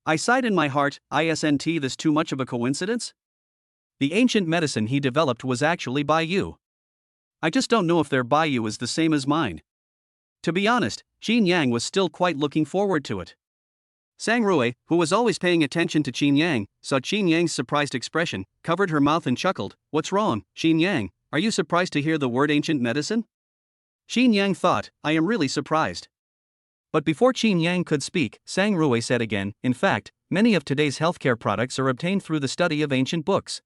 I sighed in my heart, isn't this too much of a coincidence? The ancient medicine he developed was actually Baiyu. I just don't know if their Baiyu is the same as mine. To be honest, Chinyang was still quite looking forward to it. Sang Rui, who was always paying attention to Chinyang, saw Chinyang's surprised expression, covered her mouth and chuckled. What's wrong, Chinyang? Are you surprised to hear the word ancient medicine? Chinyang thought, I am really surprised. But before Chinyang could speak, Sang Rui said again, in fact, many of today's healthcare products are obtained through the study of ancient books.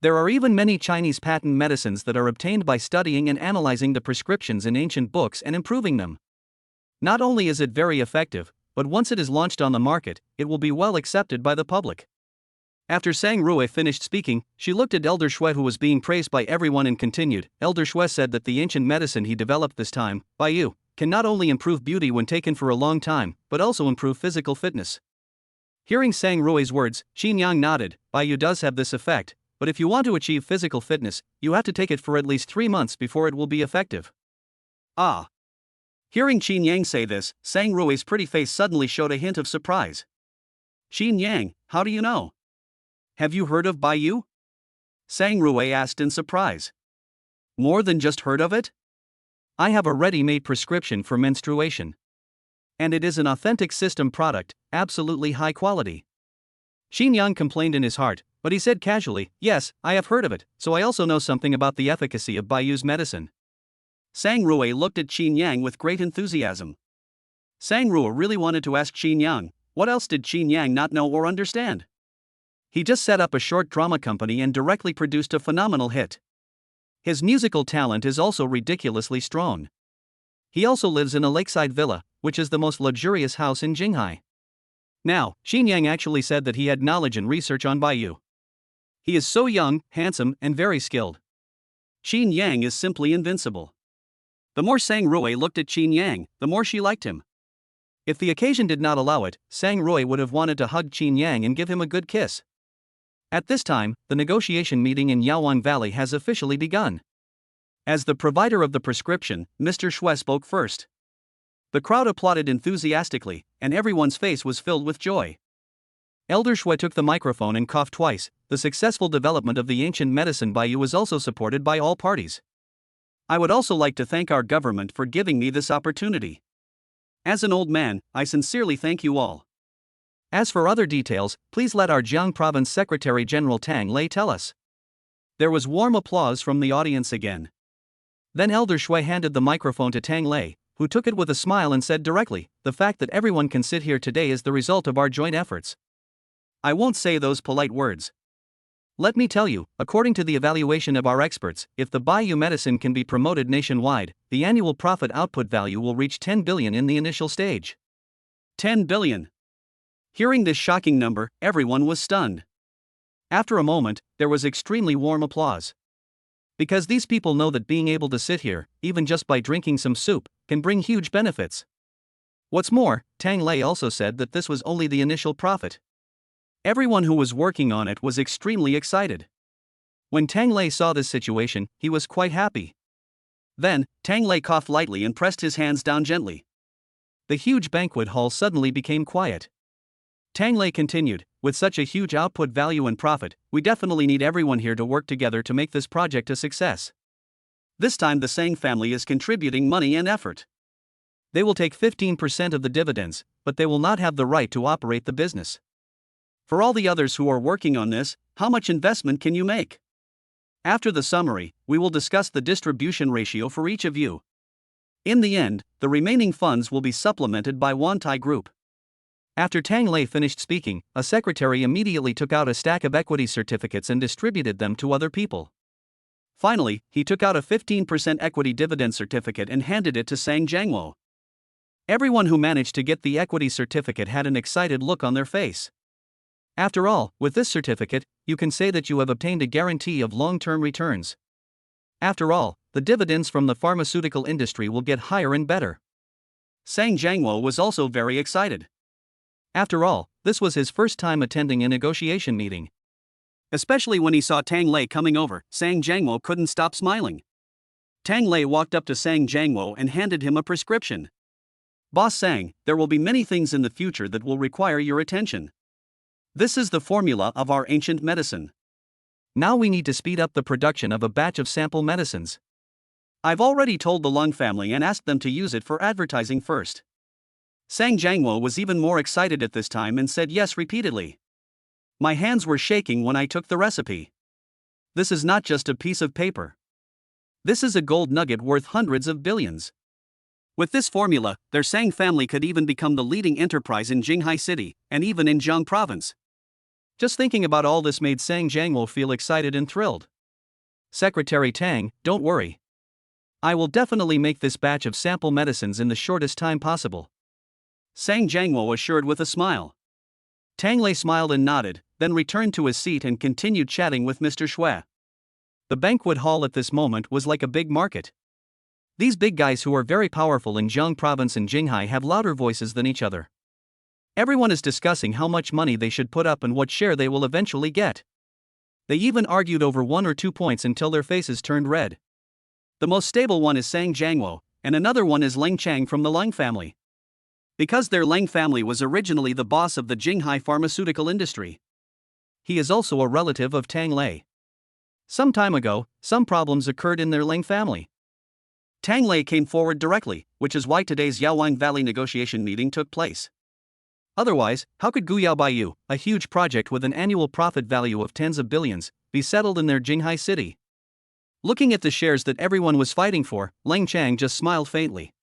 There are even many Chinese patent medicines that are obtained by studying and analyzing the prescriptions in ancient books and improving them. Not only is it very effective, but once it is launched on the market, it will be well accepted by the public. After Sang Rui finished speaking, she looked at Elder Shui who was being praised by everyone and continued. Elder Shui said that the ancient medicine he developed this time, Baiyu, can not only improve beauty when taken for a long time, but also improve physical fitness. Hearing Sang Rui's words, Chinyang nodded. Baiyu does have this effect, but if you want to achieve physical fitness, you have to take it for at least 3 months before it will be effective. Ah. Hearing Chinyang say this, Sang Rui's pretty face suddenly showed a hint of surprise. Chinyang, how do you know? Have you heard of Baiyu? Sang Rui asked in surprise. More than just heard of it? I have a ready-made prescription for menstruation. And it is an authentic system product, absolutely high quality. Chinyang complained in his heart, but he said casually, yes, I have heard of it, so I also know something about the efficacy of Baiyu's medicine. Sang Rui looked at Chinyang with great enthusiasm. Sang Rui really wanted to ask Chinyang, what else did Chinyang not know or understand? He just set up a short drama company and directly produced a phenomenal hit. His musical talent is also ridiculously strong. He also lives in a lakeside villa, which is the most luxurious house in Jinghai. Now, Chinyang actually said that he had knowledge and research on Baiyu. He is so young, handsome, and very skilled. Chinyang is simply invincible. The more Sang Rui looked at Chinyang, the more she liked him. If the occasion did not allow it, Sang Rui would have wanted to hug Chinyang and give him a good kiss. At this time, the negotiation meeting in Yaowan Valley has officially begun. As the provider of the prescription, Mr. Shui spoke first. The crowd applauded enthusiastically, and everyone's face was filled with joy. Elder Shui took the microphone and coughed twice. The successful development of the ancient medicine Baiyu was also supported by all parties. I would also like to thank our government for giving me this opportunity. As an old man, I sincerely thank you all. As for other details, please let our Jiang Province Secretary General Tang Lei tell us. There was warm applause from the audience again. Then Elder Shui handed the microphone to Tang Lei, who took it with a smile and said directly, "The fact that everyone can sit here today is the result of our joint efforts." I won't say those polite words. Let me tell you, according to the evaluation of our experts, if the Bio medicine can be promoted nationwide, the annual profit output value will reach 10 billion in the initial stage. 10 billion. Hearing this shocking number, everyone was stunned. After a moment, there was extremely warm applause. Because these people know that being able to sit here, even just by drinking some soup, can bring huge benefits. What's more, Tang Lei also said that this was only the initial profit. Everyone who was working on it was extremely excited. When Tang Lei saw this situation, he was quite happy. Then, Tang Lei coughed lightly and pressed his hands down gently. The huge banquet hall suddenly became quiet. Tang Lei continued, "With such a huge output value and profit, we definitely need everyone here to work together to make this project a success. This time the Sang family is contributing money and effort. They will take 15% of the dividends, but they will not have the right to operate the business. For all the others who are working on this, how much investment can you make? After the summary, we will discuss the distribution ratio for each of you. In the end, the remaining funds will be supplemented by Wantai Group." After Tang Lei finished speaking, a secretary immediately took out a stack of equity certificates and distributed them to other people. Finally, he took out a 15% equity dividend certificate and handed it to Sang Jiangwo. Everyone who managed to get the equity certificate had an excited look on their face. After all, with this certificate, you can say that you have obtained a guarantee of long-term returns. After all, the dividends from the pharmaceutical industry will get higher and better. Sang Jiangwo was also very excited. After all, this was his first time attending a negotiation meeting. Especially when he saw Tang Lei coming over, Sang Jiangwo couldn't stop smiling. Tang Lei walked up to Sang Jiangwo and handed him a prescription. "Boss Sang, there will be many things in the future that will require your attention. This is the formula of our ancient medicine. Now we need to speed up the production of a batch of sample medicines. I've already told the Lung family and asked them to use it for advertising first." Sang Jiangwo was even more excited at this time and said yes repeatedly. "My hands were shaking when I took the recipe. This is not just a piece of paper. This is a gold nugget worth hundreds of billions. With this formula, their Sang family could even become the leading enterprise in Jinghai City, and even in Jiang Province." Just thinking about all this made Sang Jiangwo feel excited and thrilled. "Secretary Tang, don't worry. I will definitely make this batch of sample medicines in the shortest time possible," Sang Jiangwo assured with a smile. Tang Lei smiled and nodded, then returned to his seat and continued chatting with Mr. Shui. The banquet hall at this moment was like a big market. These big guys who are very powerful in Jiang Province and Jinghai have louder voices than each other. Everyone is discussing how much money they should put up and what share they will eventually get. They even argued over 1 or 2 points until their faces turned red. The most stable one is Sang Jiangwo, and another one is Leng Chang from the Leng family. Because their Leng family was originally the boss of the Jinghai pharmaceutical industry. He is also a relative of Tang Lei. Some time ago, some problems occurred in their Leng family. Tang Lei came forward directly, which is why today's Yaoang Valley negotiation meeting took place. Otherwise, how could Guyao Baiyu, a huge project with an annual profit value of tens of billions, be settled in their Jinghai city? Looking at the shares that everyone was fighting for, Leng Chang just smiled faintly.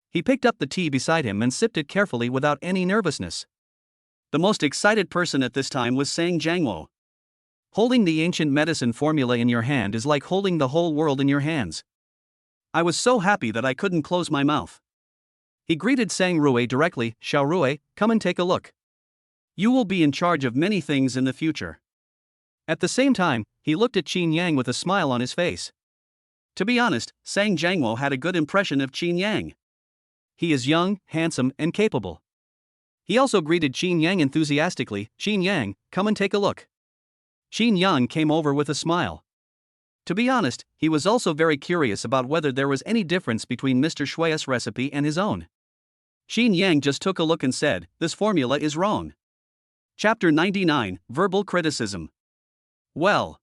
He picked up the tea beside him and sipped it carefully without any nervousness. The most excited person at this time was Sang Jiangwo. Holding the ancient medicine formula in your hand is like holding the whole world in your hands. I was so happy that I couldn't close my mouth. He greeted Sang Rui directly. "Xiao Rui, come and take a look. You will be in charge of many things in the future." At the same time, he looked at Chinyang with a smile on his face. To be honest, Sang Jiangwo had a good impression of Chinyang. He is young, handsome, and capable. He also greeted Chinyang enthusiastically. "Chinyang, come and take a look." Chinyang came over with a smile. To be honest, he was also very curious about whether there was any difference between Mr. Shui's recipe and his own. Chinyang just took a look and said, "This formula is wrong." Chapter 99, Verbal Criticism. Well.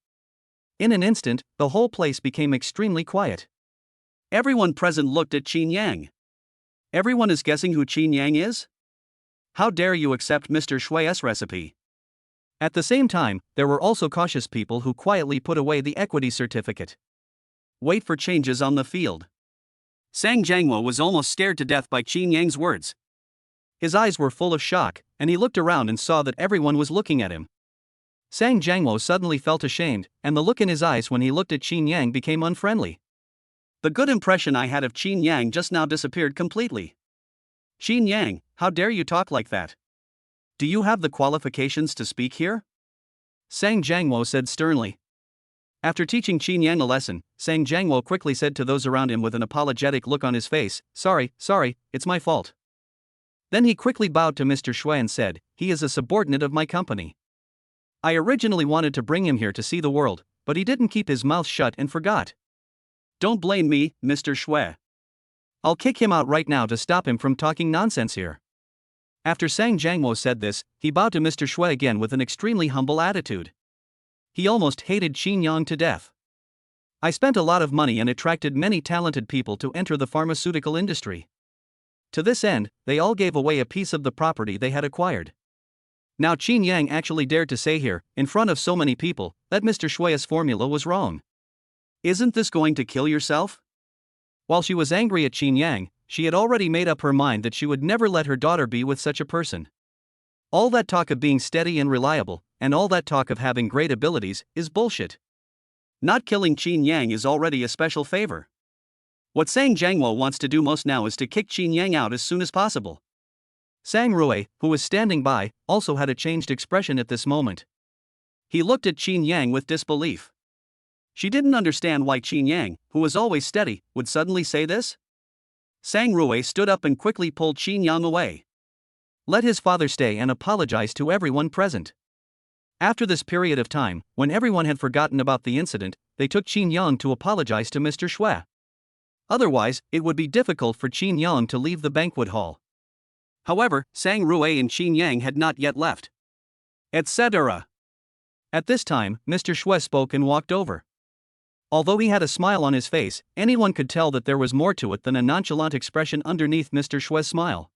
In an instant, the whole place became extremely quiet. Everyone present looked at Chinyang. Everyone is guessing who Chinyang is? How dare you accept Mr. Shui's recipe? At the same time, there were also cautious people who quietly put away the equity certificate. Wait for changes on the field. Sang Jiangwo was almost scared to death by Chinyang's words. His eyes were full of shock, and he looked around and saw that everyone was looking at him. Sang Jiangwo suddenly felt ashamed, and the look in his eyes when he looked at Chinyang became unfriendly. The good impression I had of Chinyang just now disappeared completely. Chinyang, how dare you talk like that? Do you have the qualifications to speak here? Sang Jiangwo said sternly. After teaching Chinyang a lesson, Sang Jiangwo quickly said to those around him with an apologetic look on his face, Sorry, it's my fault. Then he quickly bowed to Mr. Shui and said, He is a subordinate of my company. I originally wanted to bring him here to see the world, but he didn't keep his mouth shut and forgot. Don't blame me, Mr. Shui. I'll kick him out right now to stop him from talking nonsense here. After Sang Jiangwo said this, he bowed to Mr. Shui again with an extremely humble attitude. He almost hated Chinyang to death. I spent a lot of money and attracted many talented people to enter the pharmaceutical industry. To this end, they all gave away a piece of the property they had acquired. Now Chinyang actually dared to say here, in front of so many people, that Mr. Shui's formula was wrong. Isn't this going to kill yourself? While she was angry at Chinyang, she had already made up her mind that she would never let her daughter be with such a person. All that talk of being steady and reliable, and all that talk of having great abilities, is bullshit. Not killing Chinyang is already a special favor. What Sang Jiangwo wants to do most now is to kick Chinyang out as soon as possible. Sang Rui, who was standing by, also had a changed expression at this moment. He looked at Chinyang with disbelief. She didn't understand why Chinyang, who was always steady, would suddenly say this. Sang Rui stood up and quickly pulled Chinyang away. Let his father stay and apologize to everyone present. After this period of time, when everyone had forgotten about the incident, they took Chinyang to apologize to Mr. Shui. Otherwise, it would be difficult for Chinyang to leave the banquet hall. However, Sang Rui and Chinyang had not yet left. Etc. At this time, Mr. Shui spoke and walked over. Although he had a smile on his face, anyone could tell that there was more to it than a nonchalant expression underneath Mr. Shui's smile.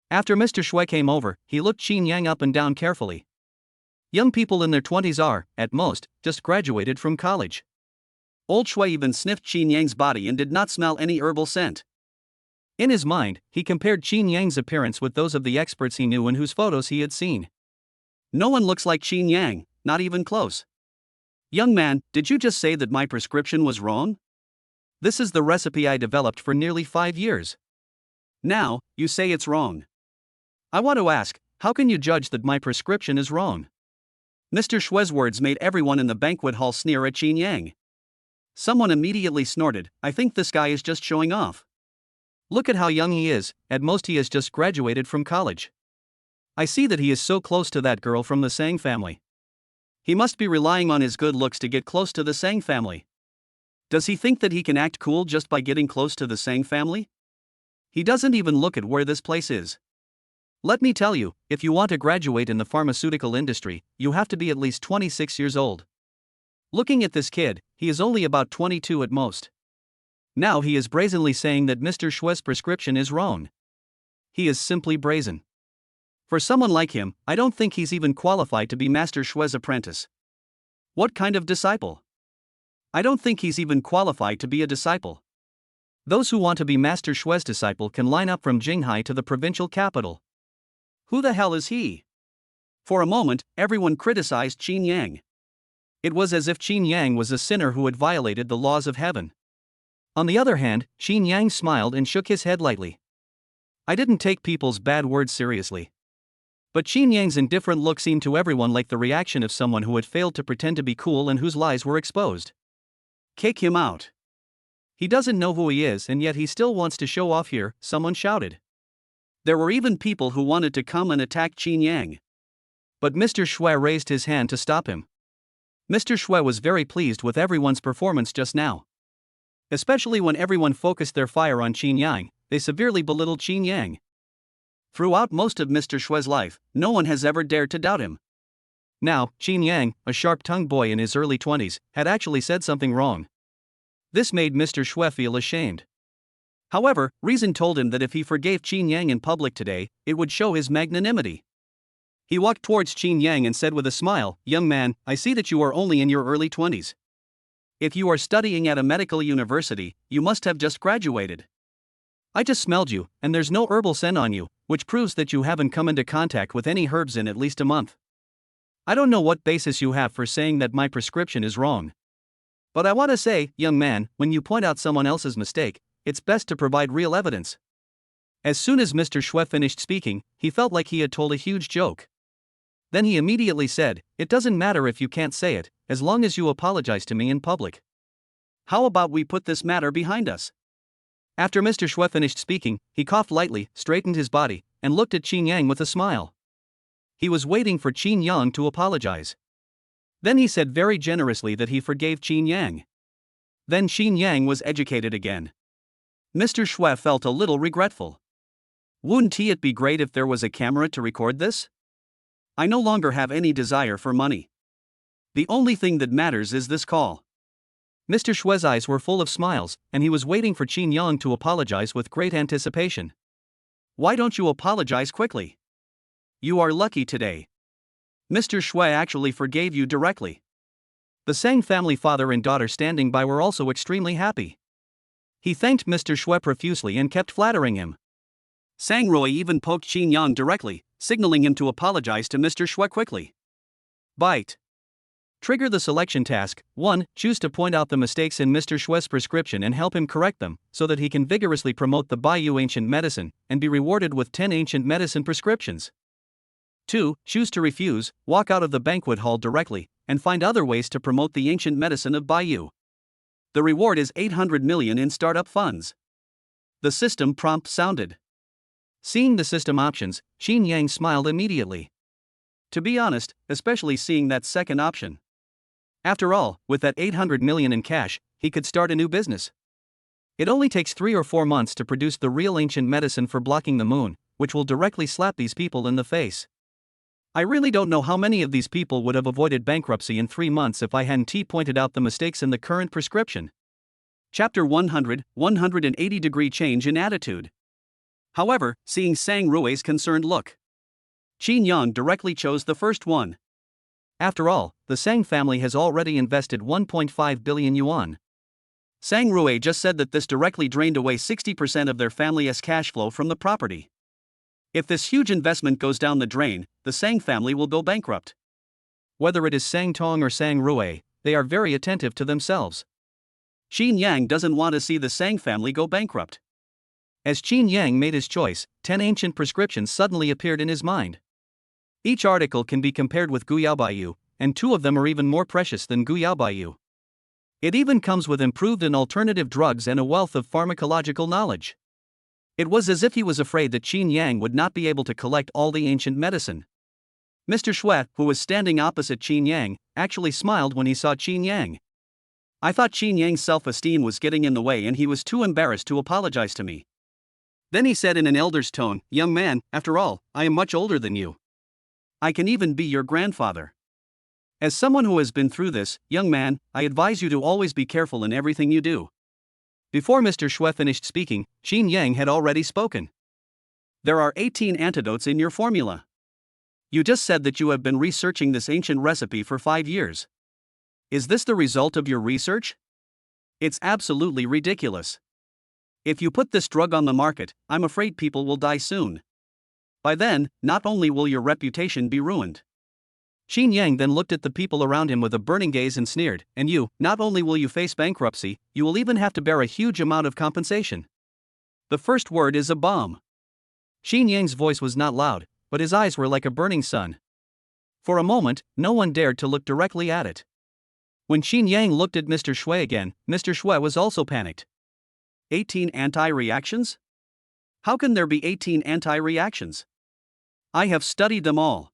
After Mr. Shui came over, he looked Chinyang up and down carefully. Young people in their 20s are, at most, just graduated from college. Old Shui even sniffed Chinyang's body and did not smell any herbal scent. In his mind, he compared Chinyang's appearance with those of the experts he knew and whose photos he had seen. No one looks like Chinyang, not even close. Young man, did you just say that my prescription was wrong? This is the recipe I developed for nearly 5 years. Now, you say it's wrong. I want to ask, how can you judge that my prescription is wrong? Mr. Shui's words made everyone in the banquet hall sneer at Chinyang. Someone immediately snorted, I think this guy is just showing off. Look at how young he is, at most he has just graduated from college. I see that he is so close to that girl from the Sang family. He must be relying on his good looks to get close to the Sang family. Does he think that he can act cool just by getting close to the Sang family? He doesn't even look at where this place is. Let me tell you, if you want to graduate in the pharmaceutical industry, you have to be at least 26 years old. Looking at this kid, he is only about 22 at most. Now he is brazenly saying that Mr. Shui's prescription is wrong. He is simply brazen. For someone like him, I don't think he's even qualified to be Master Shui's apprentice. What kind of disciple? I don't think he's even qualified to be a disciple. Those who want to be Master Shui's disciple can line up from Jinghai to the provincial capital. Who the hell is he? For a moment, everyone criticized Chinyang. It was as if Chinyang was a sinner who had violated the laws of heaven. On the other hand, Chinyang smiled and shook his head lightly. I didn't take people's bad words seriously. But Chinyang's indifferent look seemed to everyone like the reaction of someone who had failed to pretend to be cool and whose lies were exposed. Kick him out. He doesn't know who he is and yet he still wants to show off here, someone shouted. There were even people who wanted to come and attack Chinyang. But Mr. Shui raised his hand to stop him. Mr. Shui was very pleased with everyone's performance just now. Especially when everyone focused their fire on Chinyang, they severely belittled Chinyang. Throughout most of Mr. Shui's life, no one has ever dared to doubt him. Now, Chinyang, a sharp-tongued boy in his early 20s, had actually said something wrong. This made Mr. Shui feel ashamed. However, reason told him that if he forgave Chinyang in public today, it would show his magnanimity. He walked towards Chinyang and said with a smile, "Young man, I see that you are only in your early 20s. If you are studying at a medical university, you must have just graduated. I just smelled you, and there's no herbal scent on you, which proves that you haven't come into contact with any herbs in at least a month. I don't know what basis you have for saying that my prescription is wrong. But I want to say, young man, when you point out someone else's mistake, it's best to provide real evidence." As soon as Mr. Xue finished speaking, he felt like he had told a huge joke. Then he immediately said, "It doesn't matter if you can't say it, as long as you apologize to me in public. How about we put this matter behind us?" After Mr. Xue finished speaking, he coughed lightly, straightened his body, and looked at Chinyang with a smile. He was waiting for Chinyang to apologize. Then he said very generously that he forgave Chinyang. Then Chinyang was educated again. Mr. Xue felt a little regretful. Wouldn't it be great if there was a camera to record this? I no longer have any desire for money. The only thing that matters is this call. Mr. Xue's eyes were full of smiles, and he was waiting for Chinyang to apologize with great anticipation. "Why don't you apologize quickly? You are lucky today. Mr. Xue actually forgave you directly." The Sang family father and daughter standing by were also extremely happy. He thanked Mr. Xue profusely and kept flattering him. Sang Rui even poked Chinyang directly, signaling him to apologize to Mr. Xue quickly. Bite. Trigger the selection task. 1. Choose to point out the mistakes in Mr. Xue's prescription and help him correct them, so that he can vigorously promote the Baiyu ancient medicine, and be rewarded with 10 ancient medicine prescriptions. 2. Choose to refuse, walk out of the banquet hall directly, and find other ways to promote the ancient medicine of Baiyu. The reward is 800 million in startup funds. The system prompt sounded. Seeing the system options, Chinyang smiled immediately. To be honest, especially seeing that second option. After all, with that 800 million in cash, he could start a new business. It only takes 3 or 4 months to produce the real ancient medicine for blocking the moon, which will directly slap these people in the face. I really don't know how many of these people would have avoided bankruptcy in 3 months if I hadn't pointed out the mistakes in the current prescription. Chapter 100, 180-degree change in attitude. However, seeing Sang Rui's concerned look, Chinyang directly chose the first one. After all, the Sang family has already invested 1.5 billion yuan. Sang Rui just said that this directly drained away 60% of their family's cash flow from the property. If this huge investment goes down the drain, the Sang family will go bankrupt. Whether it is Sang Tong or Sang Rui, they are very attentive to themselves. Chinyang doesn't want to see the Sang family go bankrupt. As Chinyang made his choice, 10 ancient prescriptions suddenly appeared in his mind. Each article can be compared with Guyaobayu, and 2 of them are even more precious than Guyaobayu. It even comes with improved and alternative drugs and a wealth of pharmacological knowledge. It was as if he was afraid that Chinyang would not be able to collect all the ancient medicine. Mr. Xue, who was standing opposite Chinyang, actually smiled when he saw Chinyang. I thought Chinyang's self-esteem was getting in the way and he was too embarrassed to apologize to me. Then he said in an elder's tone, "Young man, after all, I am much older than you. I can even be your grandfather. As someone who has been through this, young man, I advise you to always be careful in everything you do." Before Mr. Xue finished speaking, Chinyang had already spoken. "There are 18 antidotes in your formula. You just said that you have been researching this ancient recipe for 5 years. Is this the result of your research? It's absolutely ridiculous. If you put this drug on the market, I'm afraid people will die soon. By then, not only will your reputation be ruined." Chinyang then looked at the people around him with a burning gaze and sneered, "And you, not only will you face bankruptcy, you will even have to bear a huge amount of compensation. The first word is a bomb." Chinyang's voice was not loud, but his eyes were like a burning sun. For a moment, no one dared to look directly at it. When Chinyang looked at Mr. Xue again, Mr. Xue was also panicked. 18 anti-reactions? How can there be 18 anti-reactions? I have studied them all.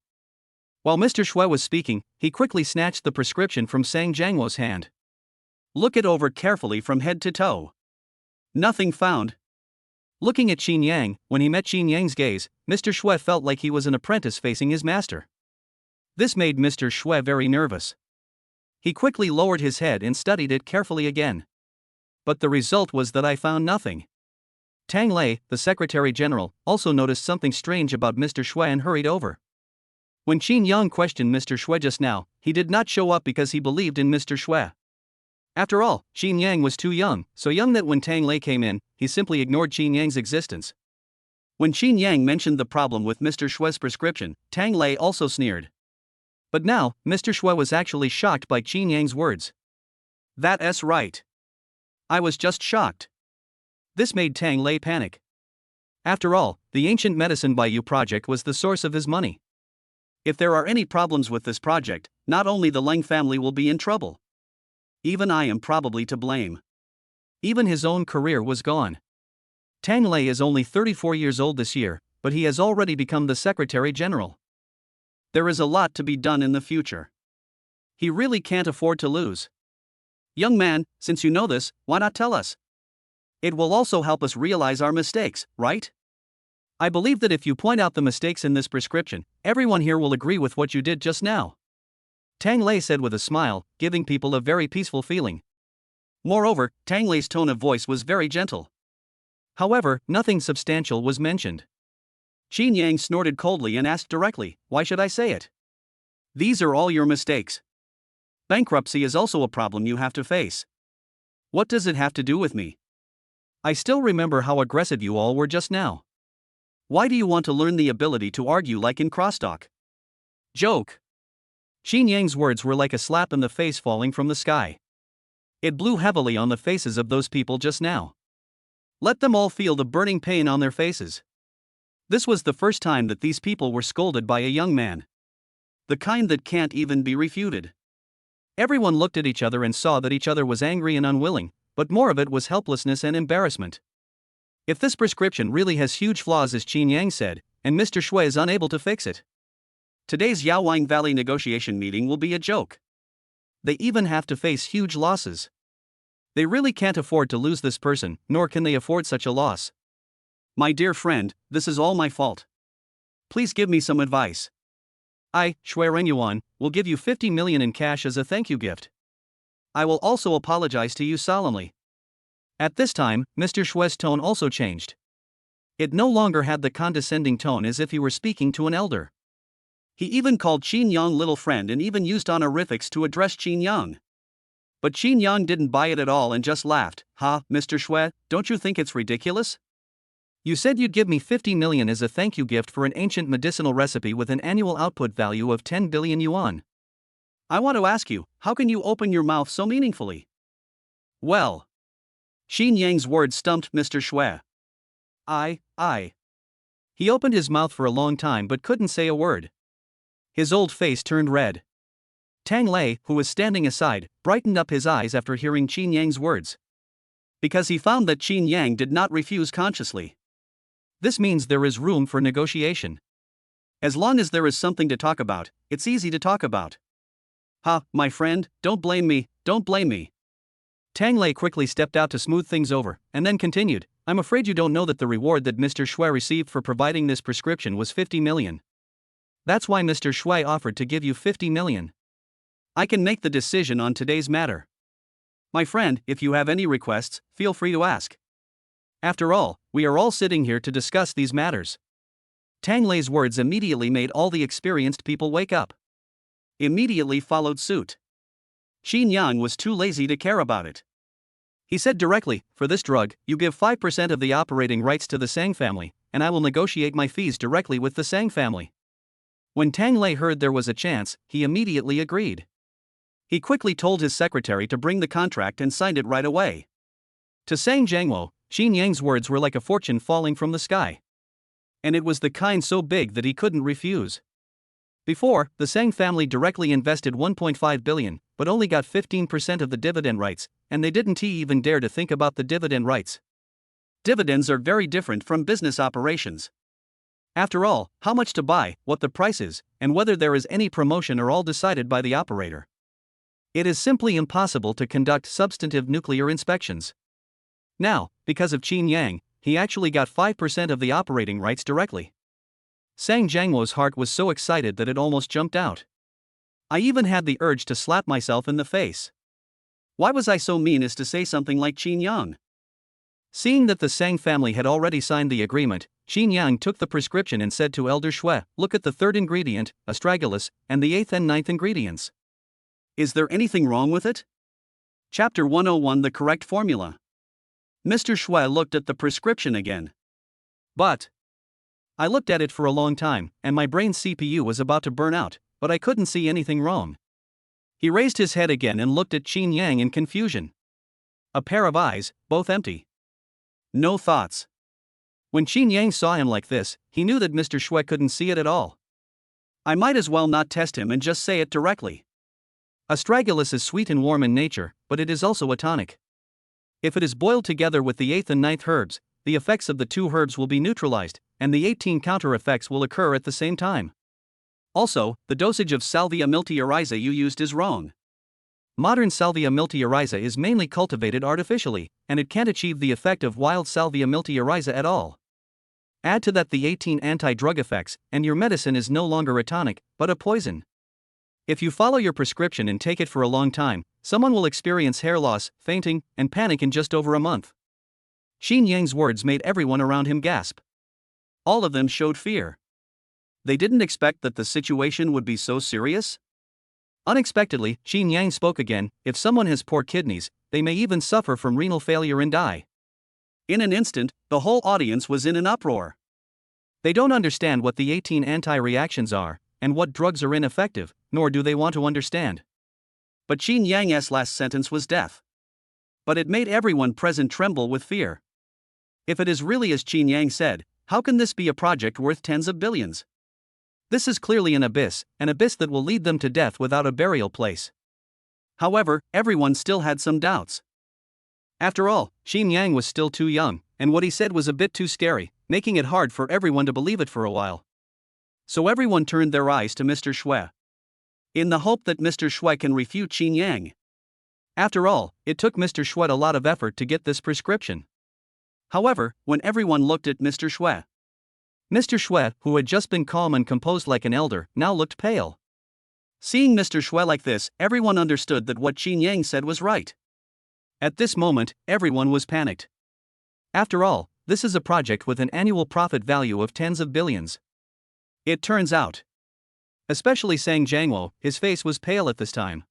While Mr. Xue was speaking, he quickly snatched the prescription from Sang Jiangwo's hand. Look it over carefully from head to toe. Nothing found. Looking at Chinyang, when he met Chinyang's gaze, Mr. Xue felt like he was an apprentice facing his master. This made Mr. Xue very nervous. He quickly lowered his head and studied it carefully again. But the result was that I found nothing. Tang Lei, the Secretary General, also noticed something strange about Mr. Shui and hurried over. When Chinyang questioned Mr. Shui just now, he did not show up because he believed in Mr. Shui. After all, Chinyang was too young, so young that when Tang Lei came in, he simply ignored Chinyang's existence. When Chinyang mentioned the problem with Mr. Shui's prescription, Tang Lei also sneered. But now, Mr. Shui was actually shocked by Chinyang's words. That's right. I was just shocked. This made Tang Lei panic. After all, the Ancient Medicine by You project was the source of his money. If there are any problems with this project, not only the Leng family will be in trouble. Even I am probably to blame. Even his own career was gone. Tang Lei is only 34 years old this year, but he has already become the Secretary General. There is a lot to be done in the future. He really can't afford to lose. Young man, since you know this, why not tell us? It will also help us realize our mistakes, right? I believe that if you point out the mistakes in this prescription, everyone here will agree with what you did just now. Tang Lei said with a smile, giving people a very peaceful feeling. Moreover, Tang Lei's tone of voice was very gentle. However, nothing substantial was mentioned. Chinyang snorted coldly and asked directly, "Why should I say it? These are all your mistakes. Bankruptcy is also a problem you have to face. What does it have to do with me? I still remember how aggressive you all were just now. Why do you want to learn the ability to argue like in crosstalk? Joke." Chinyang's words were like a slap in the face falling from the sky. It blew heavily on the faces of those people just now. Let them all feel the burning pain on their faces. This was the first time that these people were scolded by a young man. The kind that can't even be refuted. Everyone looked at each other and saw that each other was angry and unwilling, but more of it was helplessness and embarrassment. If this prescription really has huge flaws as Chinyang said, and Mr. Shui is unable to fix it, today's Yaowang Valley negotiation meeting will be a joke. They even have to face huge losses. They really can't afford to lose this person, nor can they afford such a loss. My dear friend, this is all my fault. Please give me some advice. I, Shui Rengyuan, will give you 50 million in cash as a thank you gift. I will also apologize to you solemnly. At this time, Mr. Shui's tone also changed. It no longer had the condescending tone as if he were speaking to an elder. He even called Chinyang little friend and even used honorifics to address Chinyang. But Chinyang didn't buy it at all and just laughed. "Ha, Mr. Shui, don't you think it's ridiculous? You said you'd give me 50 million as a thank you gift for an ancient medicinal recipe with an annual output value of 10 billion yuan. I want to ask you, how can you open your mouth so meaningfully?" Well. Chinyang's words stumped Mr. Shui. I. He opened his mouth for a long time but couldn't say a word. His old face turned red. Tang Lei, who was standing aside, brightened up his eyes after hearing Chinyang's words. Because he found that Chinyang did not refuse consciously. This means there is room for negotiation. As long as there is something to talk about, it's easy to talk about. Ha, my friend, don't blame me, don't blame me. Tang Lei quickly stepped out to smooth things over, and then continued, "I'm afraid you don't know that the reward that Mr. Shui received for providing this prescription was 50 million. That's why Mr. Shui offered to give you 50 million. I can make the decision on today's matter. My friend, if you have any requests, feel free to ask. After all, we are all sitting here to discuss these matters." Tang Lei's words immediately made all the experienced people wake up. Immediately followed suit. Chinyang was too lazy to care about it. He said directly, "For this drug, you give 5% of the operating rights to the Sang family, and I will negotiate my fees directly with the Sang family." When Tang Lei heard there was a chance, he immediately agreed. He quickly told his secretary to bring the contract and signed it right away. To Sang Jiangwo, Chinyang's words were like a fortune falling from the sky. And it was the kind so big that he couldn't refuse. Before, the Sang family directly invested 1.5 billion, but only got 15% of the dividend rights, and they didn't even dare to think about the dividend rights. Dividends are very different from business operations. After all, how much to buy, what the price is, and whether there is any promotion are all decided by the operator. It is simply impossible to conduct substantive nuclear inspections. Now, because of Chinyang, he actually got 5% of the operating rights directly. Sang Jiangwo's heart was so excited that it almost jumped out. I even had the urge to slap myself in the face. Why was I so mean as to say something like Chinyang? Seeing that the Sang family had already signed the agreement, Chinyang took the prescription and said to Elder Shui, "Look at the third ingredient, astragalus, and the eighth and ninth ingredients. Is there anything wrong with it?" Chapter 101, The Correct Formula. Mr. Shui looked at the prescription again. "But I looked at it for a long time, and my brain CPU was about to burn out, but I couldn't see anything wrong." He raised his head again and looked at Chinyang in confusion. A pair of eyes, both empty. No thoughts. When Chinyang saw him like this, he knew that Mr. Shui couldn't see it at all. I might as well not test him and just say it directly. Astragalus is sweet and warm in nature, but it is also a tonic. If it is boiled together with the eighth and ninth herbs, the effects of the two herbs will be neutralized, and the 18 counter effects will occur at the same time. Also, the dosage of Salvia miltiariza you used is wrong. Modern Salvia miltiariza is mainly cultivated artificially, and it can't achieve the effect of wild Salvia miltiariza at all. Add to that the 18 anti-drug effects, and your medicine is no longer a tonic, but a poison. If you follow your prescription and take it for a long time, someone will experience hair loss, fainting, and panic in just over a month. Chinyang's words made everyone around him gasp. All of them showed fear. They didn't expect that the situation would be so serious. Unexpectedly, Chinyang spoke again. "If someone has poor kidneys, they may even suffer from renal failure and die." In an instant, the whole audience was in an uproar. They don't understand what the 18 anti-reactions are, and what drugs are ineffective, nor do they want to understand. But Chinyang's last sentence was death. But it made everyone present tremble with fear. If it is really as Chinyang said, how can this be a project worth tens of billions? This is clearly an abyss that will lead them to death without a burial place. However, everyone still had some doubts. After all, Chinyang was still too young, and what he said was a bit too scary, making it hard for everyone to believe it for a while. So everyone turned their eyes to Mr. Shui, in the hope that Mr. Shui can refute Chinyang. After all, it took Mr. Shui a lot of effort to get this prescription. However, when everyone looked at Mr. Shui, who had just been calm and composed like an elder, now looked pale. Seeing Mr. Shui like this, everyone understood that what Chinyang said was right. At this moment, everyone was panicked. After all, this is a project with an annual profit value of tens of billions. It turns out. Especially Sang Jiangwo, his face was pale at this time.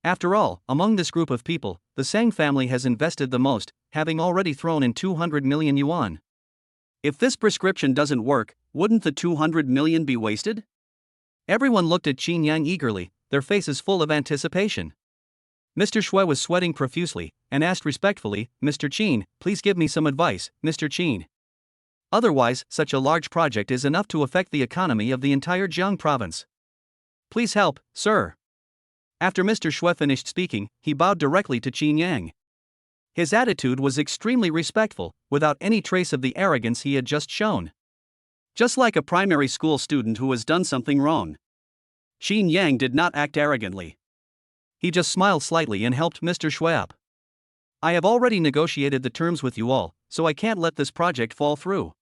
After all, among this group of people, the Sang family has invested the most, having already thrown in 200 million yuan. If this prescription doesn't work, wouldn't the 200 million be wasted? Everyone looked at Chinyang eagerly, their faces full of anticipation. Mr. Shui was sweating profusely, and asked respectfully, "Mr. Chin, please give me some advice, Mr. Chin. Otherwise, such a large project is enough to affect the economy of the entire Jiang province. Please help, sir." After Mr. Shui finished speaking, he bowed directly to Chinyang. His attitude was extremely respectful, without any trace of the arrogance he had just shown. Just like a primary school student who has done something wrong. Chinyang did not act arrogantly. He just smiled slightly and helped Mr. Shui up. "I have already negotiated the terms with you all, so I can't let this project fall through."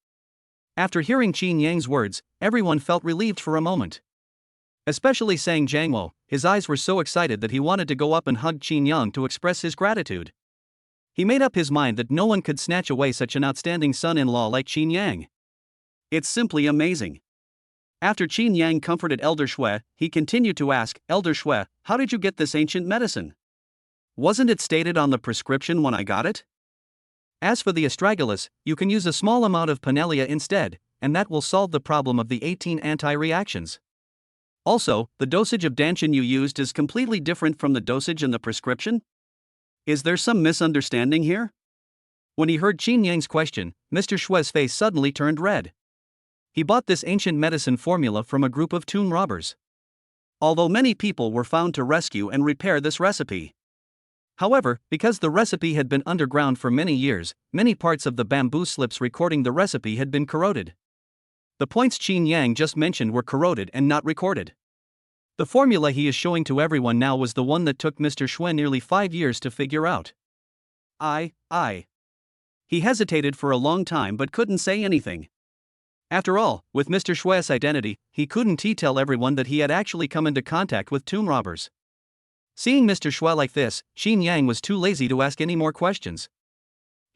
After hearing Chinyang's words, everyone felt relieved for a moment. Especially Sang Jiangwo, his eyes were so excited that he wanted to go up and hug Chinyang to express his gratitude. He made up his mind that no one could snatch away such an outstanding son-in-law like Chinyang. It's simply amazing. After Chinyang comforted Elder Shui, he continued to ask, "Elder Shui, how did you get this ancient medicine? Wasn't it stated on the prescription when I got it? As for the astragalus, you can use a small amount of panelia instead, and that will solve the problem of the 18 anti-reactions. Also, the dosage of danchin you used is completely different from the dosage in the prescription? Is there some misunderstanding here?" When he heard Chinyang's question, Mr. Shui's face suddenly turned red. He bought this ancient medicine formula from a group of tomb robbers. Although many people were found to rescue and repair this recipe. However, because the recipe had been underground for many years, many parts of the bamboo slips recording the recipe had been corroded. The points Chinyang just mentioned were corroded and not recorded. The formula he is showing to everyone now was the one that took Mr. Shui nearly 5 years to figure out. He hesitated for a long time but couldn't say anything. After all, with Mr. Shui's identity, he couldn't tell everyone that he had actually come into contact with tomb robbers. Seeing Mr. Shui like this, Chinyang was too lazy to ask any more questions.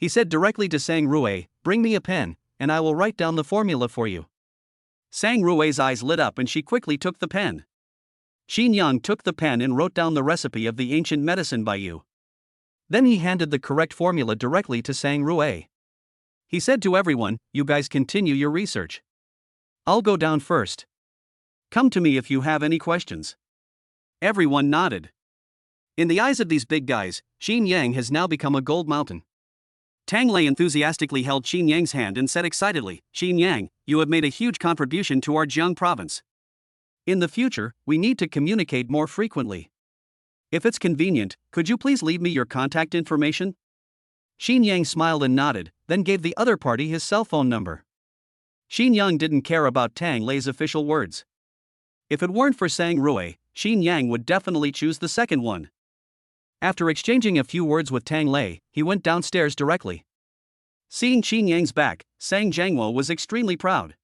He said directly to Sang Rue, "Bring me a pen, and I will write down the formula for you." Sang Rue's eyes lit up and she quickly took the pen. Chinyang took the pen and wrote down the recipe of the ancient medicine by you. Then he handed the correct formula directly to Sang Rue. He said to everyone, "You guys continue your research. I'll go down first. Come to me if you have any questions." Everyone nodded. In the eyes of these big guys, Chinyang has now become a gold mountain. Tang Lei enthusiastically held Chinyang's hand and said excitedly, "Chinyang, you have made a huge contribution to our Jiang province. In the future, we need to communicate more frequently. If it's convenient, could you please leave me your contact information?" Chinyang smiled and nodded, then gave the other party his cell phone number. Chinyang didn't care about Tang Lei's official words. If it weren't for Sang Rue, Chinyang would definitely choose the second one. After exchanging a few words with Tang Lei, he went downstairs directly. Seeing Chinyang's back, Sang Jiangwo was extremely proud.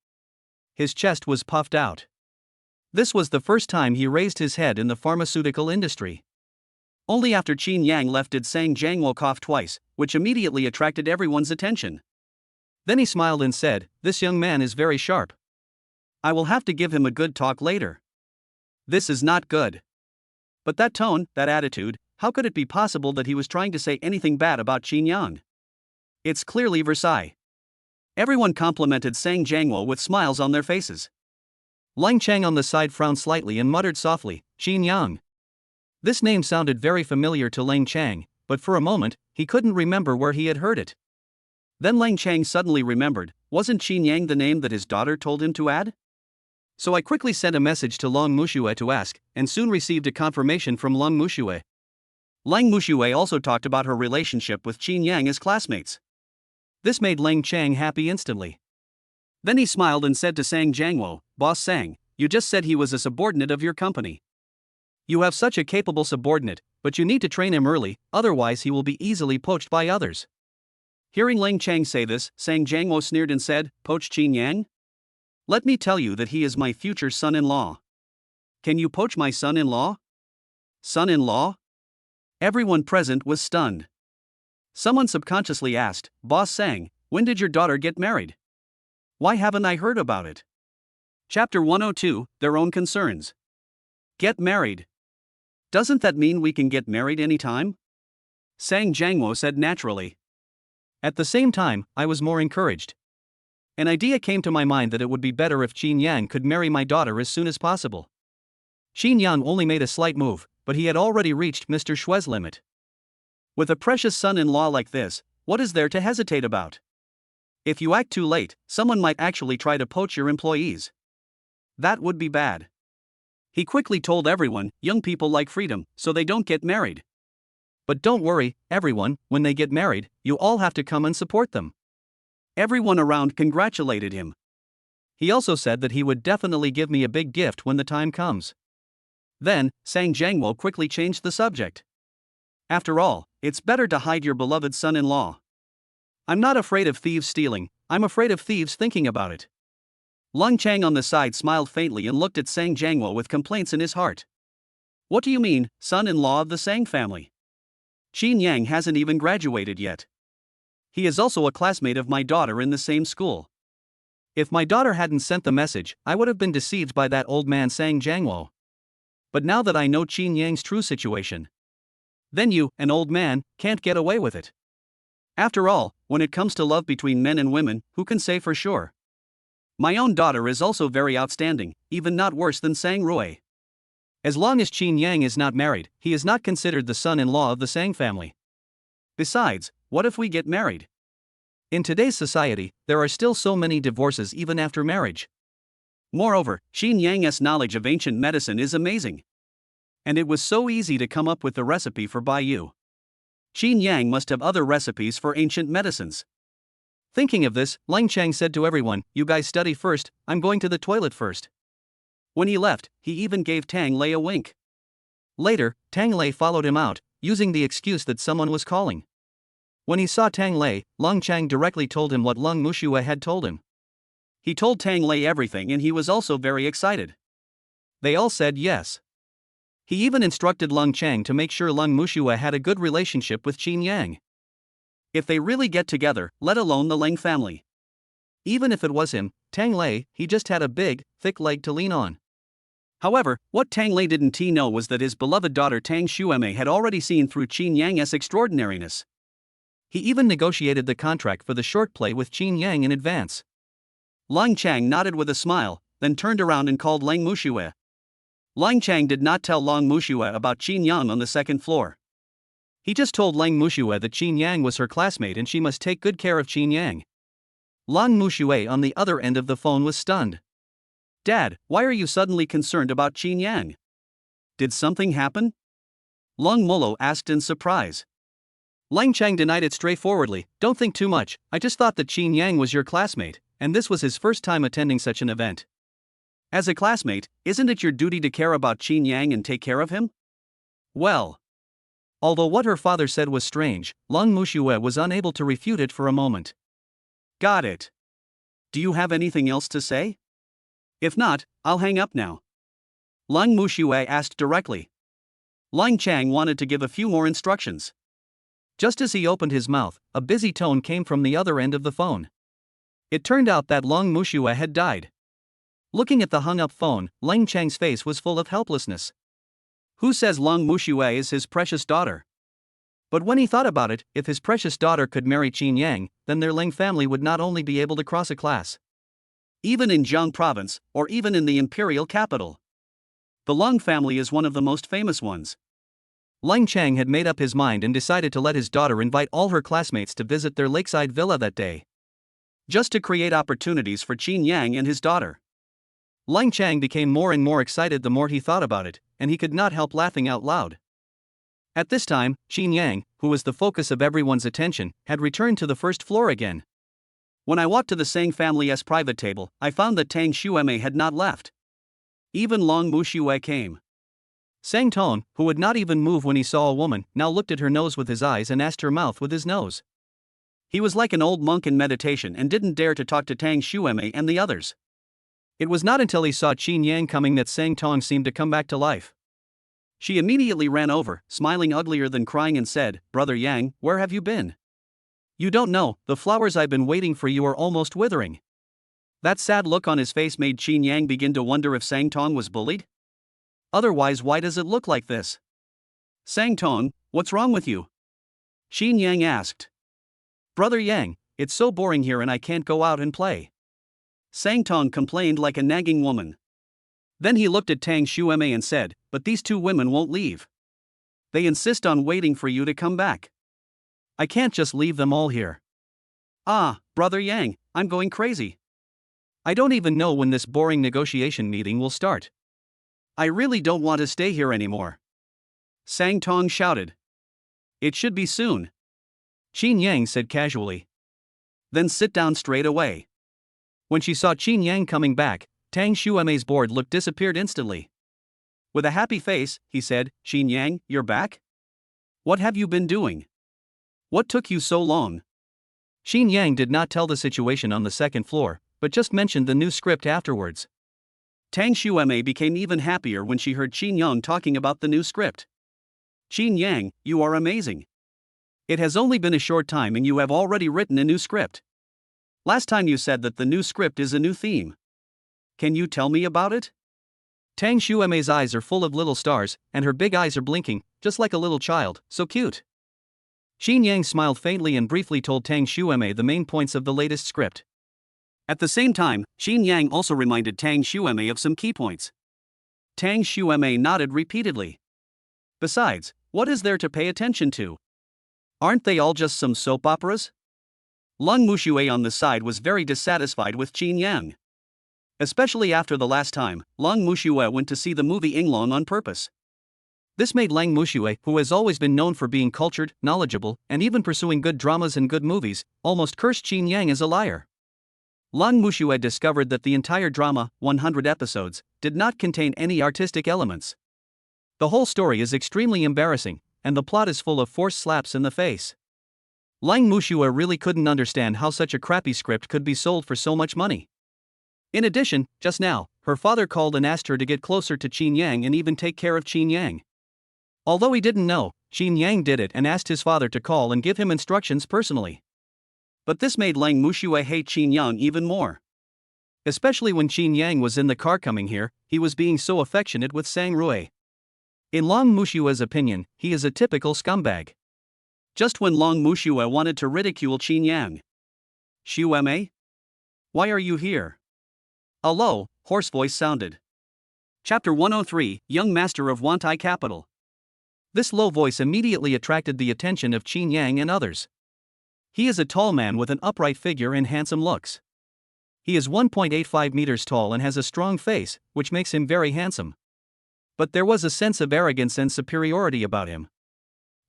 His chest was puffed out. This was the first time he raised his head in the pharmaceutical industry. Only after Chinyang left did Sang Jiangwo cough twice, which immediately attracted everyone's attention. Then he smiled and said, "This young man is very sharp. I will have to give him a good talk later. This is not good." But that tone, that attitude, how could it be possible that he was trying to say anything bad about Chinyang? It's clearly Versailles. Everyone complimented Sang Jiangwo with smiles on their faces. Lang Chang on the side frowned slightly and muttered softly, "Chinyang." This name sounded very familiar to Lang Chang, but for a moment, he couldn't remember where he had heard it. Then Lang Chang suddenly remembered, wasn't Chinyang the name that his daughter told him to add? So I quickly sent a message to Lang Mushue to ask, and soon received a confirmation from Lang Mushue. Lang Mushue also talked about her relationship with Chinyang as classmates. This made Lang Chang happy instantly. Then he smiled and said to Sang Jiangwo, "Boss Sang, you just said he was a subordinate of your company. You have such a capable subordinate, but you need to train him early, otherwise he will be easily poached by others." Hearing Lang Chang say this, Sang Jiangwo sneered and said, "Poach Chinyang? Let me tell you that he is my future son-in-law. Can you poach my son-in-law?" Son-in-law? Everyone present was stunned. Someone subconsciously asked, "Boss Sang, when did your daughter get married? Why haven't I heard about it?" Chapter 102, Their Own Concerns. Get married. Doesn't that mean we can get married anytime? Sang Jiangwo said naturally. At the same time, I was more encouraged. An idea came to my mind that it would be better if Chinyang could marry my daughter as soon as possible. Chinyang only made a slight move, but he had already reached Mr. Shue's limit. With a precious son-in-law like this, what is there to hesitate about? If you act too late, someone might actually try to poach your employees. That would be bad. He quickly told everyone, young people like freedom, so they don't get married. But don't worry, everyone, when they get married, you all have to come and support them. Everyone around congratulated him. He also said that he would definitely give me a big gift when the time comes. Then, Sang Jiangwo quickly changed the subject. After all, it's better to hide your beloved son-in-law. I'm not afraid of thieves stealing, I'm afraid of thieves thinking about it. Lung Chang on the side smiled faintly and looked at Sang Jiangwo with complaints in his heart. What do you mean, son-in-law of the Sang family? Chinyang hasn't even graduated yet. He is also a classmate of my daughter in the same school. If my daughter hadn't sent the message, I would have been deceived by that old man Sang Jiangwo. But now that I know Chinyang's true situation, then you, an old man, can't get away with it. After all, when it comes to love between men and women, who can say for sure? My own daughter is also very outstanding, even not worse than Sang Rue. As long as Chinyang is not married, he is not considered the son-in-law of the Sang family. Besides, what if we get married? In today's society, there are still so many divorces even after marriage. Moreover, Chinyang's knowledge of ancient medicine is amazing. And it was so easy to come up with the recipe for Bai Yu. Chinyang must have other recipes for ancient medicines. Thinking of this, Lang Chang said to everyone, "You guys study first, I'm going to the toilet first." When he left, he even gave Tang Lei a wink. Later, Tang Lei followed him out, using the excuse that someone was calling. When he saw Tang Lei, Lang Chang directly told him what Lung Mushue had told him. He told Tang Lei everything and he was also very excited. They all said yes. He even instructed Lung Chang to make sure Lung Mushue had a good relationship with Chinyang. If they really get together, let alone the Leng family. Even if it was him, Tang Lei, he just had a big, thick leg to lean on. However, what Tang Lei didn't know was that his beloved daughter Tang Xuemei had already seen through Chinyang's extraordinariness. He even negotiated the contract for the short play with Chinyang in advance. Lang Chang nodded with a smile, then turned around and called Lang Muxue. Lang Chang did not tell Lang Muxue about Chinyang on the second floor. He just told Lang Muxue that Chinyang was her classmate and she must take good care of Chinyang. Lang Muxue on the other end of the phone was stunned. Dad, why are you suddenly concerned about Chinyang? Did something happen? Lang Molo asked in surprise. Lang Chang denied it straightforwardly. Don't think too much, I just thought that Chinyang was your classmate, and this was his first time attending such an event. As a classmate, isn't it your duty to care about Chinyang and take care of him? Well. Although what her father said was strange, Lang Muxue was unable to refute it for a moment. Got it. Do you have anything else to say? If not, I'll hang up now. Lang Muxue asked directly. Lang Chang wanted to give a few more instructions. Just as he opened his mouth, a busy tone came from the other end of the phone. It turned out that Lang Muxue had died. Looking at the hung-up phone, Lang Chang's face was full of helplessness. Who says Lang Muxue is his precious daughter? But when he thought about it, if his precious daughter could marry Chinyang, then their Leng family would not only be able to cross a class. Even in Jiang province, or even in the imperial capital. The Leng family is one of the most famous ones. Lang Chang had made up his mind and decided to let his daughter invite all her classmates to visit their lakeside villa that day. Just to create opportunities for Chinyang and his daughter. Lang Chang became more and more excited the more he thought about it, and he could not help laughing out loud. At this time, Chinyang, who was the focus of everyone's attention, had returned to the first floor again. When I walked to the Sang family's private table, I found that Tang Xuemei had not left. Even Lang Muxue came. Sang Tong, who would not even move when he saw a woman, now looked at her nose with his eyes and asked her mouth with his nose. He was like an old monk in meditation and didn't dare to talk to Tang Xuemei and the others. It was not until he saw Chinyang coming that Sang Tong seemed to come back to life. She immediately ran over, smiling uglier than crying, and said, "Brother Yang, where have you been? You don't know, the flowers I've been waiting for you are almost withering." That sad look on his face made Chinyang begin to wonder if Sang Tong was bullied. Otherwise, why does it look like this? Sang Tong, what's wrong with you? Chinyang asked. Brother Yang, it's so boring here and I can't go out and play. Sang Tong complained like a nagging woman. Then he looked at Tang Xuemei and said, "But these two women won't leave. They insist on waiting for you to come back. I can't just leave them all here." Ah, Brother Yang, I'm going crazy. I don't even know when this boring negotiation meeting will start. I really don't want to stay here anymore. Sang Tong shouted. It should be soon. Chinyang said casually. Then sit down straight away. When she saw Chinyang coming back, Tang Xuemei's bored look disappeared instantly. With a happy face, he said, "Chinyang, you're back? What have you been doing? What took you so long?" Chinyang did not tell the situation on the second floor, but just mentioned the new script afterwards. Tang Xuemei became even happier when she heard Chinyang talking about the new script. "Chinyang, you are amazing. It has only been a short time and you have already written a new script. Last time you said that the new script is a new theme. Can you tell me about it?" Tang Xuemei's eyes are full of little stars, and her big eyes are blinking, just like a little child, so cute. Chinyang smiled faintly and briefly told Tang Xuemei the main points of the latest script. At the same time, Chinyang also reminded Tang Xuemei of some key points. Tang Xuemei nodded repeatedly. Besides, what is there to pay attention to? Aren't they all just some soap operas? Lang Muxue on the side was very dissatisfied with Chinyang. Especially after the last time, Lang Muxue went to see the movie Inglong on purpose. This made Lang Muxue, who has always been known for being cultured, knowledgeable, and even pursuing good dramas and good movies, almost cursed Chinyang as a liar. Lang Muxue discovered that the entire drama, 100 episodes, did not contain any artistic elements. The whole story is extremely embarrassing, and the plot is full of forced slaps in the face. Lang Muxue really couldn't understand how such a crappy script could be sold for so much money. In addition, just now, her father called and asked her to get closer to Chinyang and even take care of Chinyang. Although he didn't know, Chinyang did it and asked his father to call and give him instructions personally. But this made Lang Mushue hate Chinyang even more. Especially when Chinyang was in the car coming here, he was being so affectionate with Sang Rui. In Lang Mushue's opinion, he is a typical scumbag. Just when Lang Mushue wanted to ridicule Chinyang. Shueme? Why are you here? A low, hoarse voice sounded. Chapter 103, Young Master of Wantai Capital. This low voice immediately attracted the attention of Chinyang and others. He is a tall man with an upright figure and handsome looks. He is 1.85 meters tall and has a strong face, which makes him very handsome. But there was a sense of arrogance and superiority about him.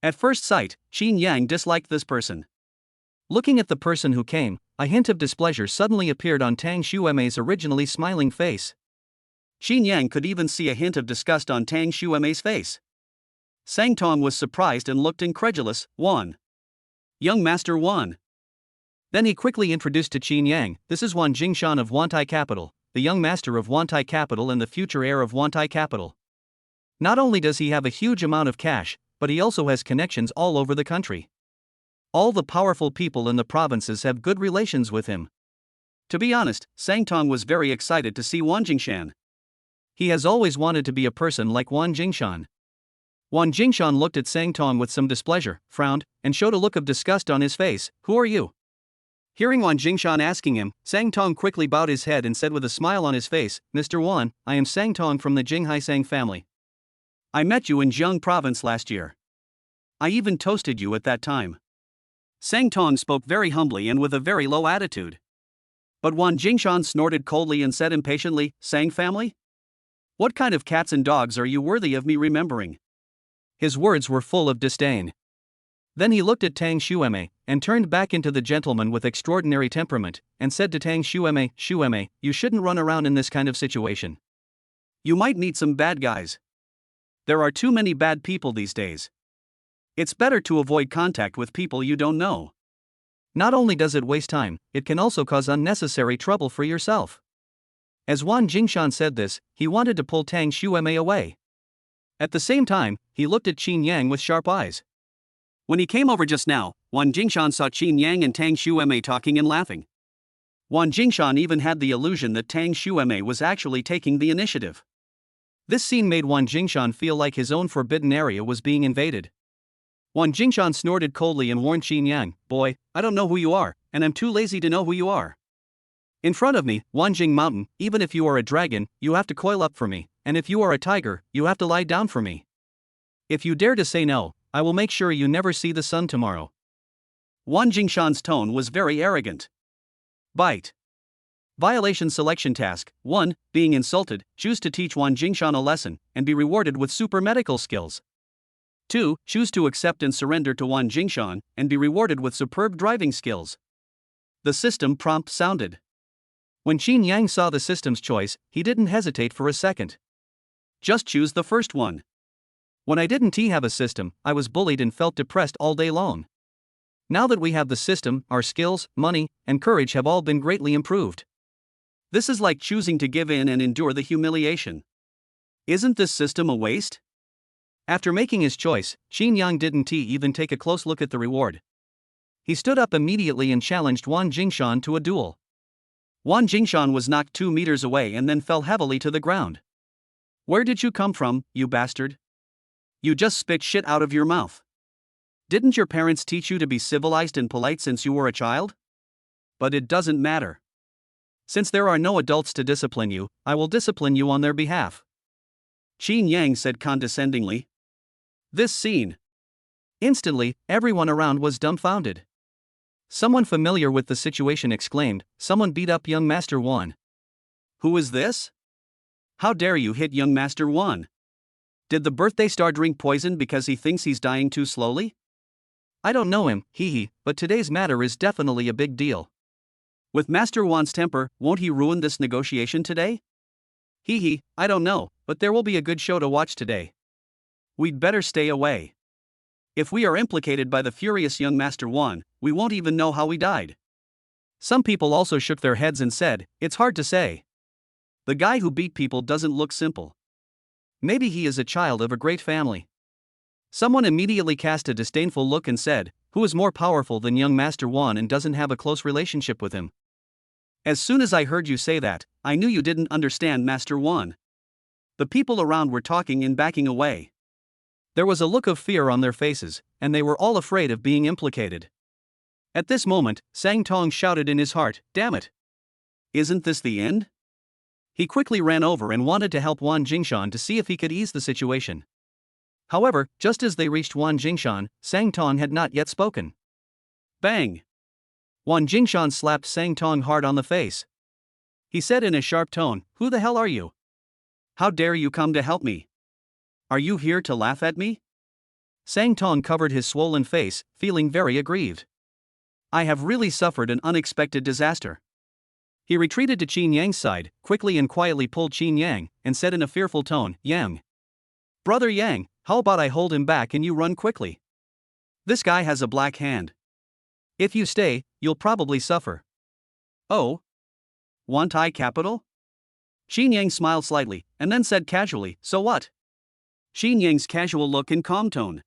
At first sight, Chinyang disliked this person. Looking at the person who came, a hint of displeasure suddenly appeared on Tang Xueme's originally smiling face. Chinyang could even see a hint of disgust on Tang Xueme's face. Sang Tong was surprised and looked incredulous. Wan. Young Master Wan. Then he quickly introduced to Chinyang, this is Wan Jingshan of Wantai Capital, the young master of Wantai Capital and the future heir of Wantai Capital. Not only does he have a huge amount of cash, but he also has connections all over the country. All the powerful people in the provinces have good relations with him. To be honest, Sang Tong was very excited to see Wan Jingshan. He has always wanted to be a person like Wan Jingshan. Wan Jingshan looked at Sang Tong with some displeasure, frowned, and showed a look of disgust on his face. Who are you? Hearing Wan Jingshan asking him, Sang Tong quickly bowed his head and said with a smile on his face, Mr. Wan, I am Sang Tong from the Jinghai Sang family. I met you in Jiang province last year. I even toasted you at that time. Sang Tong spoke very humbly and with a very low attitude. But Wan Jingshan snorted coldly and said impatiently, Sang family? What kind of cats and dogs are you worthy of me remembering? His words were full of disdain. Then he looked at Tang Xueme, and turned back into the gentleman with extraordinary temperament, and said to Tang Xueme, Xueme, you shouldn't run around in this kind of situation. You might meet some bad guys. There are too many bad people these days. It's better to avoid contact with people you don't know. Not only does it waste time, it can also cause unnecessary trouble for yourself. As Wan Jingshan said this, he wanted to pull Tang Xueme away. At the same time, he looked at Chinyang with sharp eyes. When he came over just now, Wan Jingshan saw Chinyang and Tang Xueme talking and laughing. Wan Jingshan even had the illusion that Tang Xueme was actually taking the initiative. This scene made Wan Jingshan feel like his own forbidden area was being invaded. Wan Jingshan snorted coldly and warned Chinyang, boy, I don't know who you are, and I'm too lazy to know who you are. In front of me, Wanjing Mountain, even if you are a dragon, you have to coil up for me, and if you are a tiger, you have to lie down for me. If you dare to say no, I will make sure you never see the sun tomorrow. Wan Jingshan's tone was very arrogant. Bite. Violation selection task 1. Being insulted, choose to teach Wan Jingshan a lesson, and be rewarded with super medical skills. 2. Choose to accept and surrender to Wan Jingshan, and be rewarded with superb driving skills. The system prompt sounded. When Chinyang saw the system's choice, he didn't hesitate for a second. Just choose the first one. When I didn't have a system, I was bullied and felt depressed all day long. Now that we have the system, our skills, money, and courage have all been greatly improved. This is like choosing to give in and endure the humiliation. Isn't this system a waste? After making his choice, Chinyang didn't even take a close look at the reward. He stood up immediately and challenged Wan Jingshan to a duel. Wan Jingshan was knocked 2 meters away and then fell heavily to the ground. Where did you come from, you bastard? You just spit shit out of your mouth. Didn't your parents teach you to be civilized and polite since you were a child? But it doesn't matter. Since there are no adults to discipline you, I will discipline you on their behalf. Chinyang said condescendingly. This scene. Instantly, everyone around was dumbfounded. Someone familiar with the situation exclaimed, someone beat up young Master Wan. Who is this? How dare you hit young Master Wan? Did the birthday star drink poison because he thinks he's dying too slowly? I don't know him, but today's matter is definitely a big deal. With Master Wan's temper, won't he ruin this negotiation today? I don't know, but there will be a good show to watch today. We'd better stay away. If we are implicated by the furious young Master Wan, we won't even know how we died. Some people also shook their heads and said, it's hard to say. The guy who beat people doesn't look simple. Maybe he is a child of a great family. Someone immediately cast a disdainful look and said, "Who is more powerful than young Master Wan and doesn't have a close relationship with him?" As soon as I heard you say that, I knew you didn't understand Master Wan. The people around were talking and backing away. There was a look of fear on their faces, and they were all afraid of being implicated. At this moment, Sang Tong shouted in his heart, "Damn it! Isn't this the end?" He quickly ran over and wanted to help Wan Jingshan to see if he could ease the situation. However, just as they reached Wan Jingshan, Sang Tong had not yet spoken. Bang! Wan Jingshan slapped Sang Tong hard on the face. He said in a sharp tone, "Who the hell are you? How dare you come to help me? Are you here to laugh at me?" Sang Tong covered his swollen face, feeling very aggrieved. I have really suffered an unexpected disaster. He retreated to Chinyang's side, quickly and quietly pulled Chinyang, and said in a fearful tone, "Yang. Brother Yang, how about I hold him back and you run quickly? This guy has a black hand. If you stay, you'll probably suffer." "Oh? Want I capital?" Chinyang smiled slightly, and then said casually, "So what?" Chinyang's casual look and calm tone.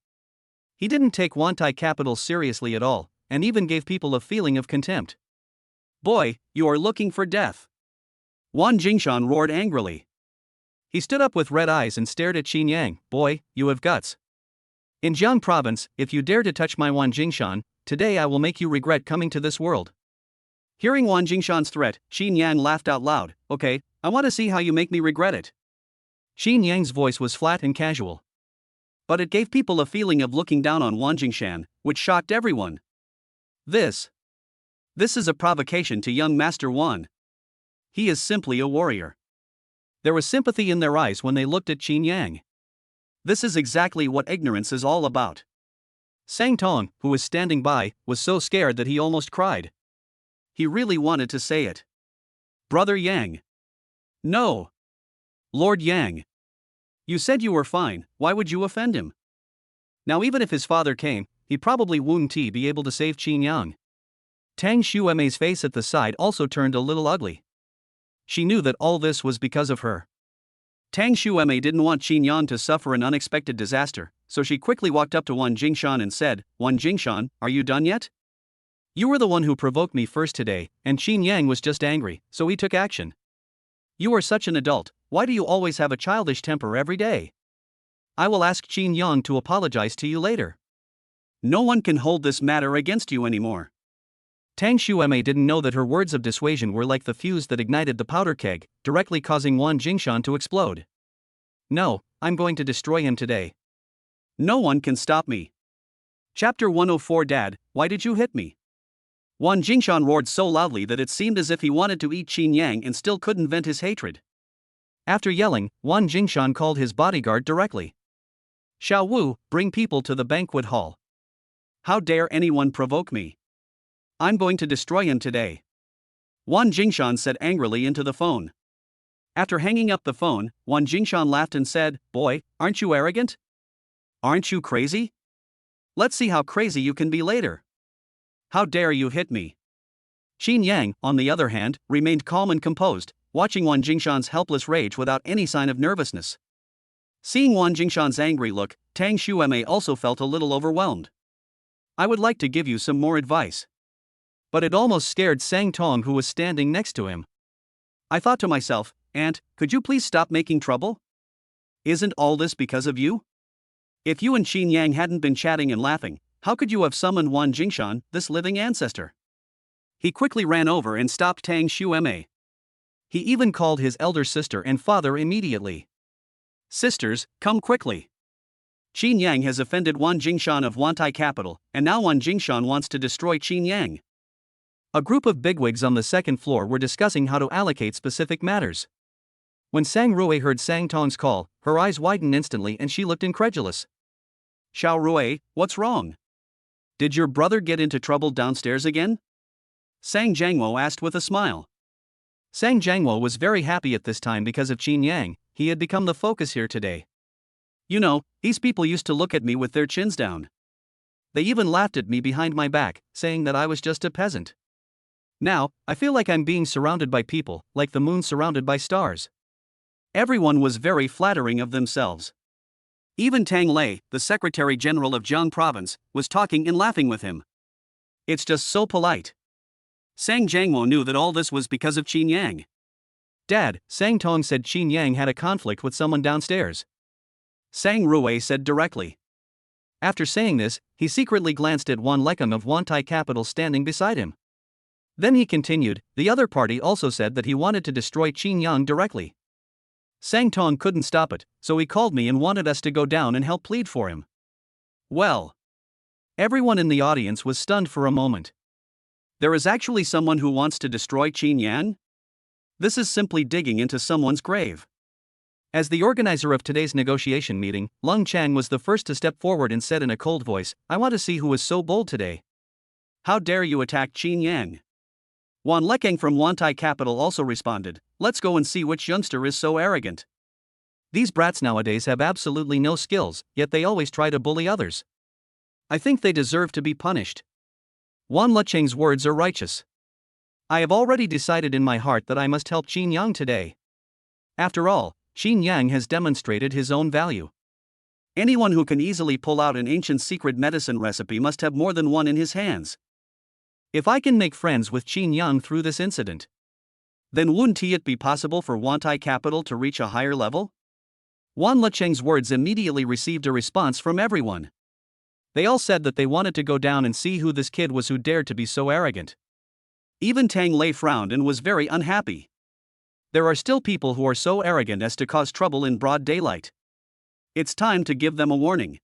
He didn't take Wantai capital seriously at all, and even gave people a feeling of contempt. "Boy, you are looking for death." Wan Jingshan roared angrily. He stood up with red eyes and stared at Chinyang. "Boy, you have guts. In Jiang province, if you dare to touch my Wan Jingshan, today I will make you regret coming to this world." Hearing Wan Jingshan's threat, Chinyang laughed out loud. "Okay, I want to see how you make me regret it." Chinyang's voice was flat and casual. But it gave people a feeling of looking down on Wan Jingshan, which shocked everyone. This is a provocation to young Master Wan. He is simply a warrior. There was sympathy in their eyes when they looked at Chinyang. This is exactly what ignorance is all about. Sang Tong, who was standing by, was so scared that he almost cried. He really wanted to say it. "Brother Yang." "No. Lord Yang. You said you were fine, why would you offend him?" Now even if his father came, he probably wouldn't be able to save Chinyang. Tang Xuemei's face at the side also turned a little ugly. She knew that all this was because of her. Tang Xuemei didn't want Chinyang to suffer an unexpected disaster, so she quickly walked up to Wan Jingshan and said, "Wan Jingshan, are you done yet? You were the one who provoked me first today, and Chinyang was just angry, so he took action. You are such an adult, why do you always have a childish temper every day? I will ask Chinyang to apologize to you later. No one can hold this matter against you anymore." Tang Xuemei didn't know that her words of dissuasion were like the fuse that ignited the powder keg, directly causing Wan Jingshan to explode. "No, I'm going to destroy him today. No one can stop me." Chapter 104. Dad, why did you hit me? Wan Jingshan roared so loudly that it seemed as if he wanted to eat Chinyang and still couldn't vent his hatred. After yelling, Wan Jingshan called his bodyguard directly. "Xiao Wu, bring people to the banquet hall. How dare anyone provoke me? I'm going to destroy him today." Wan Jingshan said angrily into the phone. After hanging up the phone, Wan Jingshan laughed and said, "Boy, aren't you arrogant? Aren't you crazy? Let's see how crazy you can be later. How dare you hit me?" Chinyang, on the other hand, remained calm and composed, watching Wan Jingshan's helpless rage without any sign of nervousness. Seeing Wan Jingshan's angry look, Tang Xuemei also felt a little overwhelmed. "I would like to give you some more advice." But it almost scared Sang Tong, who was standing next to him. I thought to myself, "Aunt, could you please stop making trouble? Isn't all this because of you? If you and Chinyang hadn't been chatting and laughing, how could you have summoned Wan Jingshan, this living ancestor?" He quickly ran over and stopped Tang Xuemei. He even called his elder sister and father immediately. "Sisters, come quickly. Chinyang has offended Wan Jingshan of Wantai capital, and now Wan Jingshan wants to destroy Chinyang." A group of bigwigs on the second floor were discussing how to allocate specific matters. When Sang Rui heard Sang Tong's call, her eyes widened instantly and she looked incredulous. "Xiao Rui, what's wrong? Did your brother get into trouble downstairs again?" Sang Jiangwo asked with a smile. Sang Jiangwo was very happy at this time because of Chinyang. He had become the focus here today. "You know, these people used to look at me with their chins down. They even laughed at me behind my back, saying that I was just a peasant. Now, I feel like I'm being surrounded by people, like the moon surrounded by stars. Everyone was very flattering of themselves. Even Tang Lei, the Secretary General of Jiang Province, was talking and laughing with him. It's just so polite. Sang Jiangwo knew that all this was because of Chinyang. Dad, Sang Tong said Chinyang had a conflict with someone downstairs. Sang Rui said directly. After saying this, he secretly glanced at Wan Lekang of Wantai Capital standing beside him. Then he continued, the other party also said that he wanted to destroy Chinyang directly. Sang Tong couldn't stop it, so he called me and wanted us to go down and help plead for him. Well. Everyone in the audience was stunned for a moment. There is actually someone who wants to destroy Chinyang? This is simply digging into someone's grave. As the organizer of today's negotiation meeting, Lung Chang was the first to step forward and said in a cold voice, I want to see who is so bold today. How dare you attack Chinyang? Wan Lekang from Wantai Capital also responded, let's go and see which youngster is so arrogant. These brats nowadays have absolutely no skills, yet they always try to bully others. I think they deserve to be punished. Wan Lecheng's words are righteous. I have already decided in my heart that I must help Chinyang today. After all, Chinyang has demonstrated his own value. Anyone who can easily pull out an ancient secret medicine recipe must have more than one in his hands. If I can make friends with Chinyang through this incident, then wouldn't it be possible for Wantai Capital to reach a higher level? Wan Lecheng's words immediately received a response from everyone. They all said that they wanted to go down and see who this kid was who dared to be so arrogant. Even Tang Lei frowned and was very unhappy. There are still people who are so arrogant as to cause trouble in broad daylight. It's time to give them a warning,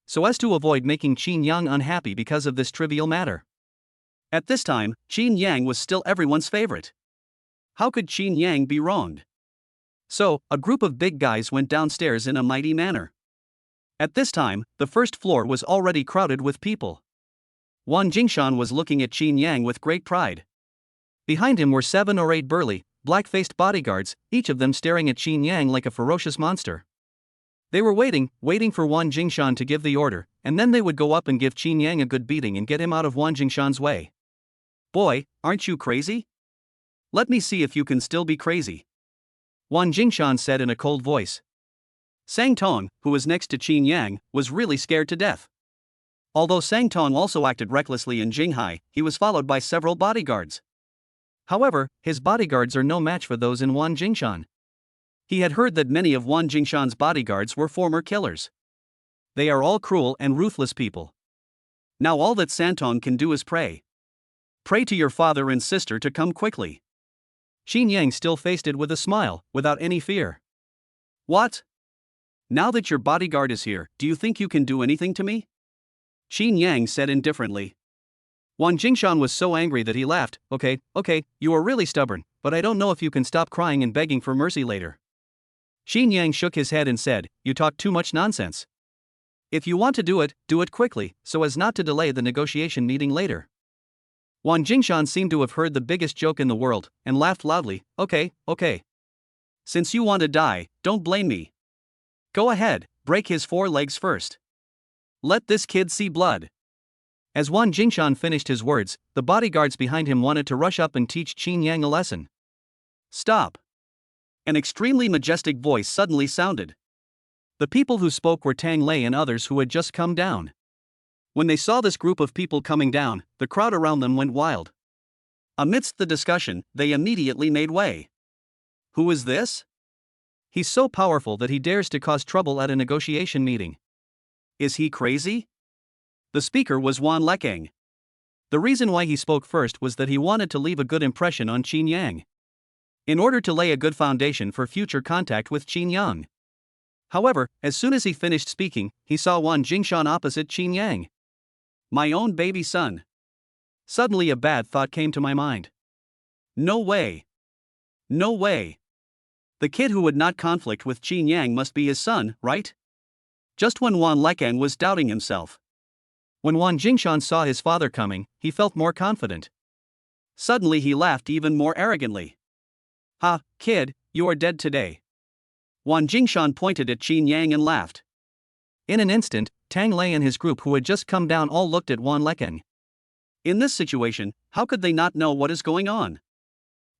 so as to avoid making Chinyang unhappy because of this trivial matter. At this time, Chinyang was still everyone's favorite. How could Chinyang be wronged? So, a group of big guys went downstairs in a mighty manner. At this time, the first floor was already crowded with people. Wan Jingshan was looking at Chinyang with great pride. Behind him were 7 or 8 burly, black-faced bodyguards, each of them staring at Chinyang like a ferocious monster. They were waiting for Wan Jingshan to give the order, and then they would go up and give Chinyang a good beating and get him out of Wan Jingshan's way. Boy, aren't you crazy? Let me see if you can still be crazy. Wan Jingshan said in a cold voice. Sang Tong, who was next to Chinyang, was really scared to death. Although Sang Tong also acted recklessly in Jinghai, he was followed by several bodyguards. However, his bodyguards are no match for those in Wan Jingshan. He had heard that many of Wan Jingshan's bodyguards were former killers. They are all cruel and ruthless people. Now all that Santong can do is pray. Pray to your father and sister to come quickly. Chinyang still faced it with a smile, without any fear. What? Now that your bodyguard is here, do you think you can do anything to me? Chinyang said indifferently. Wan Jingshan was so angry that he laughed. Okay, you are really stubborn, but I don't know if you can stop crying and begging for mercy later. Chinyang shook his head and said, you talk too much nonsense. If you want to do it quickly, so as not to delay the negotiation meeting later. Wan Jingshan seemed to have heard the biggest joke in the world, and laughed loudly. Okay. Since you want to die, don't blame me. Go ahead, break his 4 legs first. Let this kid see blood. As Wan Jingshan finished his words, the bodyguards behind him wanted to rush up and teach Chinyang a lesson. Stop. An extremely majestic voice suddenly sounded. The people who spoke were Tang Lei and others who had just come down. When they saw this group of people coming down, the crowd around them went wild. Amidst the discussion, they immediately made way. Who is this? He's so powerful that he dares to cause trouble at a negotiation meeting. Is he crazy? The speaker was Wan Lekang. The reason why he spoke first was that he wanted to leave a good impression on Chinyang, in order to lay a good foundation for future contact with Chinyang. However, as soon as he finished speaking, he saw Wan Jingshan opposite Chinyang. My own baby son. Suddenly a bad thought came to my mind. No way. The kid who would not conflict with Chinyang must be his son, right? Just when Wan Lekang was doubting himself. When Wan Jingshan saw his father coming, he felt more confident. Suddenly he laughed even more arrogantly. Ha, kid, you are dead today. Wan Jingshan pointed at Chinyang and laughed. In an instant, Tang Lei and his group who had just come down all looked at Wan Lekang. In this situation, how could they not know what is going on?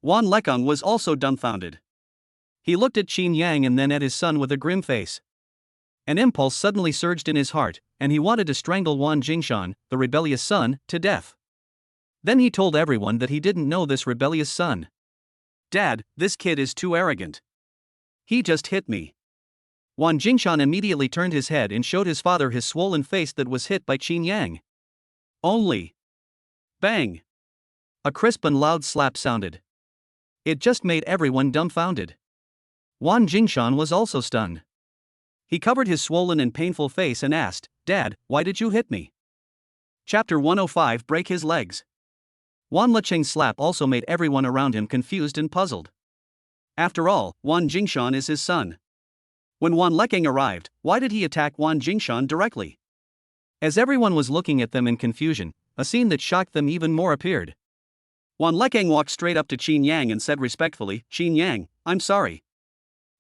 Wan Lekang was also dumbfounded. He looked at Chinyang and then at his son with a grim face. An impulse suddenly surged in his heart, and he wanted to strangle Wan Jingshan, the rebellious son, to death. Then he told everyone that he didn't know this rebellious son. "Dad, this kid is too arrogant. He just hit me." Wan Jingshan immediately turned his head and showed his father his swollen face that was hit by Chinyang. Only. Bang! A crisp and loud slap sounded. It just made everyone dumbfounded. Wan Jingshan was also stunned. He covered his swollen and painful face and asked, "Dad, why did you hit me?" Chapter 105 Break his legs. Wan Lecheng's slap also made everyone around him confused and puzzled. After all, Wan Jingshan is his son. When Wan Lecheng arrived, why did he attack Wan Jingshan directly? As everyone was looking at them in confusion, a scene that shocked them even more appeared. Wan Lecheng walked straight up to Chinyang and said respectfully, "Chinyang, I'm sorry.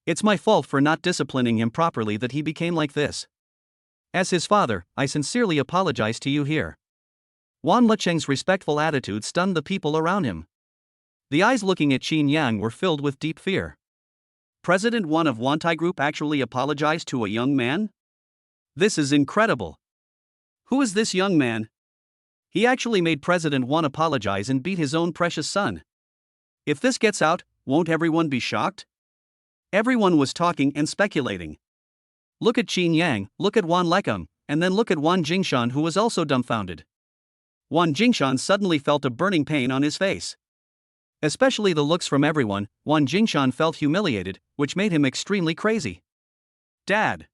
It's my fault for not disciplining him properly that he became like this. As his father, I sincerely apologize to you here." Wan Lecheng's respectful attitude stunned the people around him. The eyes looking at Chinyang were filled with deep fear. President Wan of Wantai Group actually apologized to a young man? This is incredible. Who is this young man? He actually made President Wan apologize and beat his own precious son. If this gets out, won't everyone be shocked? Everyone was talking and speculating. Look at Chinyang, look at Wan Lecheng, and then look at Wan Jingshan, who was also dumbfounded. Wan Jingshan suddenly felt a burning pain on his face. Especially the looks from everyone, Wan Jingshan felt humiliated, which made him extremely crazy. "Dad!"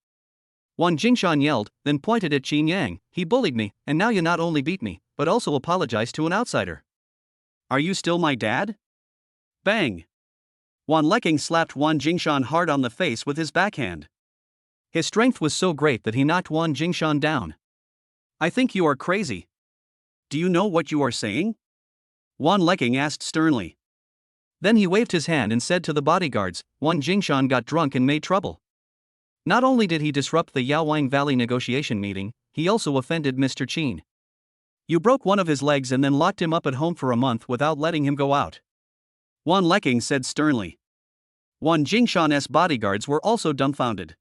Wan Jingshan yelled, then pointed at Chinyang, "He bullied me, and now you not only beat me, but also apologize to an outsider. Are you still my dad?" Bang! Wan Lecheng slapped Wan Jingshan hard on the face with his backhand. His strength was so great that he knocked Wan Jingshan down. "I think you are crazy. Do you know what you are saying?" Wan Lecheng asked sternly. Then he waved his hand and said to the bodyguards, "Wan Jingshan got drunk and made trouble. Not only did he disrupt the Yaowang Valley negotiation meeting, he also offended Mr. Chin. You broke one of his legs and then locked him up at home for a month without letting him go out." Wan Lecheng said sternly. Wan Jingshan's bodyguards were also dumbfounded.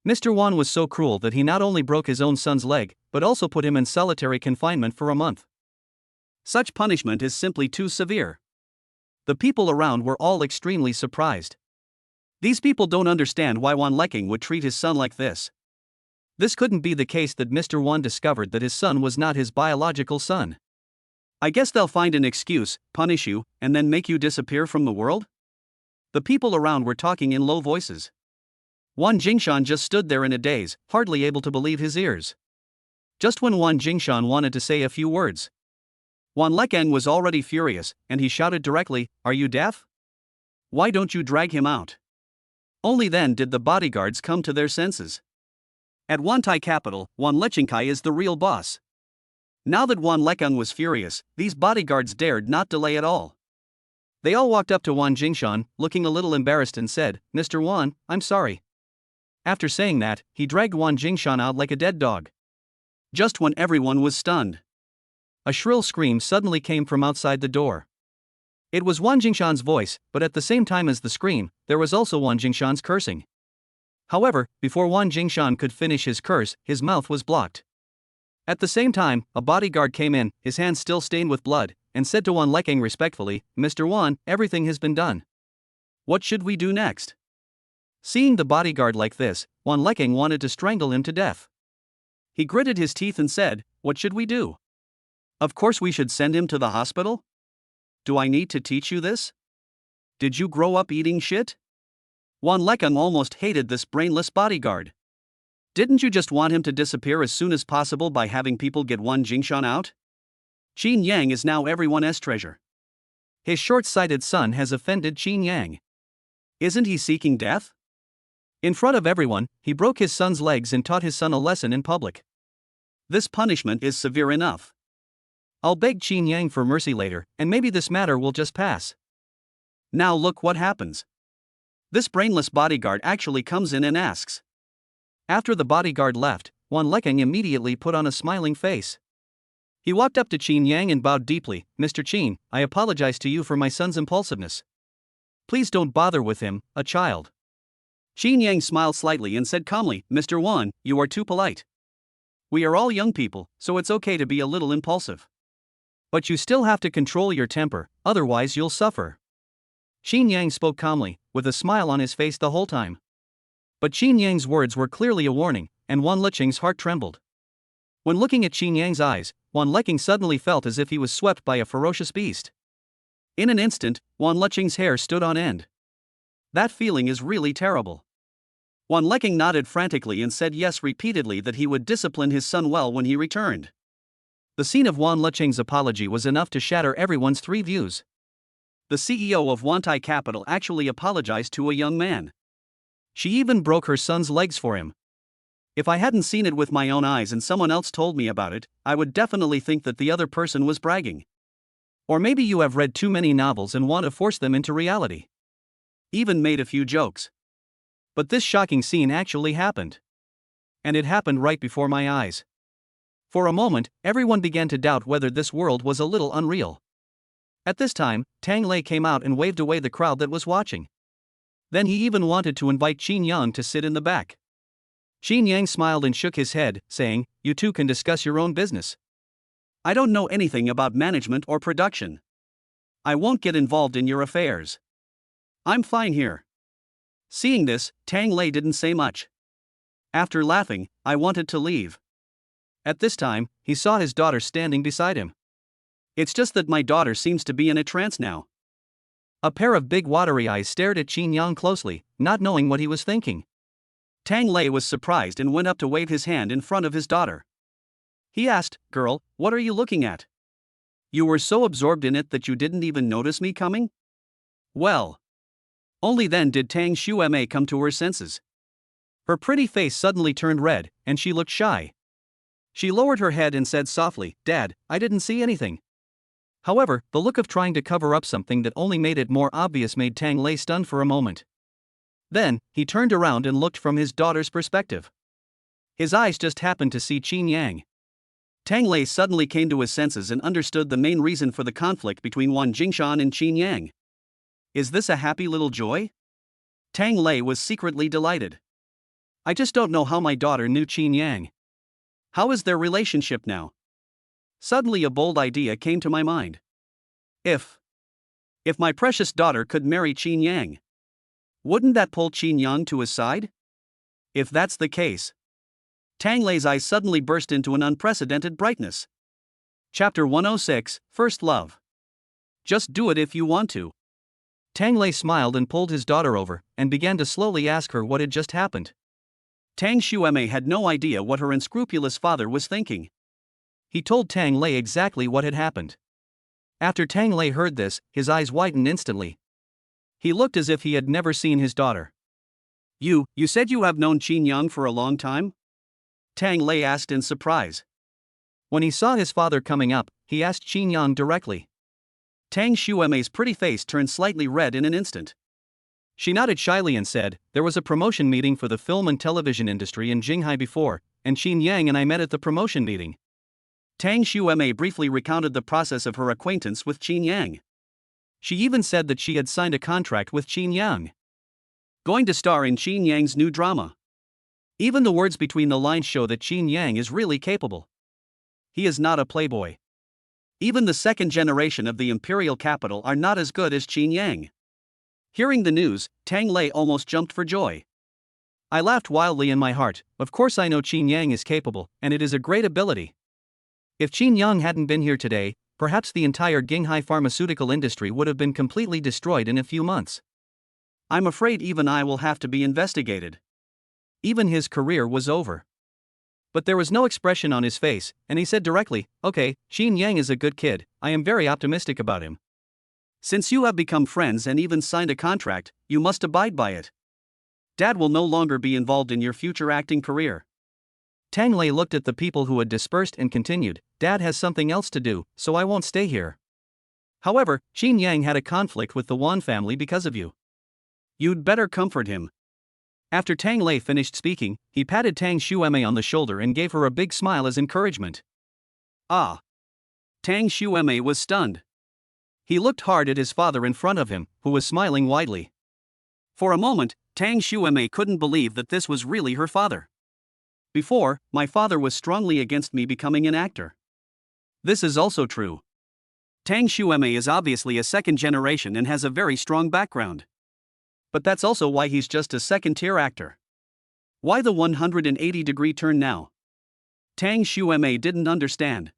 Mr. Wan was so cruel that he not only broke his own son's leg, but also put him in solitary confinement for a month. Such punishment is simply too severe. The people around were all extremely surprised. These people don't understand why Wan Lecheng would treat his son like this. This couldn't be the case that Mr. Wan discovered that his son was not his biological son. I guess they'll find an excuse, punish you, and then make you disappear from the world? The people around were talking in low voices. Wan Jingshan just stood there in a daze, hardly able to believe his ears. Just when Wan Jingshan wanted to say a few words, Wan Lecheng was already furious, and he shouted directly, "Are you deaf? Why don't you drag him out?" Only then did the bodyguards come to their senses. At Wantai capital, Wan Lecheng is the real boss. Now that Wan Lecheng was furious, these bodyguards dared not delay at all. They all walked up to Wan Jingshan, looking a little embarrassed, and said, "Mr. Wan, I'm sorry." After saying that, he dragged Wan Jingshan out like a dead dog. Just when everyone was stunned, a shrill scream suddenly came from outside the door. It was Wan Jingshan's voice, but at the same time as the scream, there was also Wan Jingshan's cursing. However, before Wan Jingshan could finish his curse, his mouth was blocked. At the same time, a bodyguard came in, his hands still stained with blood, and said to Wan Lecheng respectfully, "Mr. Wan, everything has been done. What should we do next?" Seeing the bodyguard like this, Wan Lecheng wanted to strangle him to death. He gritted his teeth and said, "What should we do? Of course we should send him to the hospital? Do I need to teach you this? Did you grow up eating shit?" Wan Lecheng almost hated this brainless bodyguard. Didn't you just want him to disappear as soon as possible by having people get Wan Jingshan out? Chinyang is now everyone's treasure. His short-sighted son has offended Chinyang. Isn't he seeking death? In front of everyone, he broke his son's legs and taught his son a lesson in public. This punishment is severe enough. I'll beg Chinyang for mercy later, and maybe this matter will just pass. Now look what happens. This brainless bodyguard actually comes in and asks. After the bodyguard left, Wan Lecheng immediately put on a smiling face. He walked up to Chinyang and bowed deeply. "Mr. Chin, I apologize to you for my son's impulsiveness. Please don't bother with him, a child. Chinyang smiled slightly and said calmly, Mr. Wan, you are too polite. We are all young people, so it's okay to be a little impulsive. But you still have to control your temper, otherwise you'll suffer. Chinyang spoke calmly, with a smile on his face the whole time. But Chinyang's words were clearly a warning, and Wan Liqing's heart trembled. When looking at Chinyang's eyes, Wan Liqing suddenly felt as if he was swept by a ferocious beast. In an instant, Wan Liqing's hair stood on end. That feeling is really terrible. Wan Liqing nodded frantically and said yes repeatedly that he would discipline his son well when he returned. The scene of Wan Liqing's apology was enough to shatter everyone's three views. The CEO of Wantai Capital actually apologized to a young man. She even broke her son's legs for him. If I hadn't seen it with my own eyes and someone else told me about it, I would definitely think that the other person was bragging. Or maybe you have read too many novels and want to force them into reality. Even made a few jokes. But this shocking scene actually happened. And it happened right before my eyes. For a moment, everyone began to doubt whether this world was a little unreal. At this time, Tang Lei came out and waved away the crowd that was watching. Then he even wanted to invite Chinyang to sit in the back. Chinyang smiled and shook his head, saying, You two can discuss your own business. I don't know anything about management or production. I won't get involved in your affairs. I'm fine here. Seeing this, Tang Lei didn't say much. After laughing, I wanted to leave. At this time, he saw his daughter standing beside him. It's just that my daughter seems to be in a trance now. A pair of big watery eyes stared at Chinyang closely, not knowing what he was thinking. Tang Lei was surprised and went up to wave his hand in front of his daughter. He asked, Girl, what are you looking at? You were so absorbed in it that you didn't even notice me coming? Well. Only then did Tang Xuemei come to her senses. Her pretty face suddenly turned red, and she looked shy. She lowered her head and said softly, Dad, I didn't see anything. However, the look of trying to cover up something that only made it more obvious made Tang Lei stunned for a moment. Then, he turned around and looked from his daughter's perspective. His eyes just happened to see Chinyang. Tang Lei suddenly came to his senses and understood the main reason for the conflict between Wan Jingshan and Chinyang. Is this a happy little joy? Tang Lei was secretly delighted. I just don't know how my daughter knew Chinyang. How is their relationship now? Suddenly a bold idea came to my mind. If my precious daughter could marry Chinyang, wouldn't that pull Chinyang to his side? If that's the case. Tang Lei's eyes suddenly burst into an unprecedented brightness. Chapter 106, First Love. Just do it if you want to. Tang Lei smiled and pulled his daughter over, and began to slowly ask her what had just happened. Tang Xuemei had no idea what her unscrupulous father was thinking. He told Tang Lei exactly what had happened. After Tang Lei heard this, his eyes widened instantly. He looked as if he had never seen his daughter. You said you have known Chinyang for a long time? Tang Lei asked in surprise. When he saw his father coming up, he asked Chinyang directly. Tang Xuemei's pretty face turned slightly red in an instant. She nodded shyly and said, There was a promotion meeting for the film and television industry in Jinghai before, and Chinyang and I met at the promotion meeting. Tang Xuemei briefly recounted the process of her acquaintance with Chinyang. She even said that she had signed a contract with Chinyang, going to star in Chinyang's new drama. Even the words between the lines show that Chinyang is really capable. He is not a playboy. Even the second generation of the imperial capital are not as good as Chinyang. Hearing the news, Tang Lei almost jumped for joy. I laughed wildly in my heart. Of course I know Chinyang is capable, and it is a great ability. If Chinyang hadn't been here today, perhaps the entire Jinghai pharmaceutical industry would have been completely destroyed in a few months. I'm afraid even I will have to be investigated. Even his career was over. But there was no expression on his face, and he said directly, Okay, Chinyang is a good kid, I am very optimistic about him. Since you have become friends and even signed a contract, you must abide by it. Dad will no longer be involved in your future acting career. Tang Lei looked at the people who had dispersed and continued, Dad has something else to do, so I won't stay here. However, Chinyang had a conflict with the Wan family because of you. You'd better comfort him. After Tang Lei finished speaking, he patted Tang Xuemei on the shoulder and gave her a big smile as encouragement. Ah! Tang Xuemei was stunned. He looked hard at his father in front of him, who was smiling widely. For a moment, Tang Xueme couldn't believe that this was really her father. Before, my father was strongly against me becoming an actor. This is also true. Tang Xueme is obviously a second generation and has a very strong background. But that's also why he's just a second-tier actor. Why the 180-degree turn now? Tang Xueme didn't understand.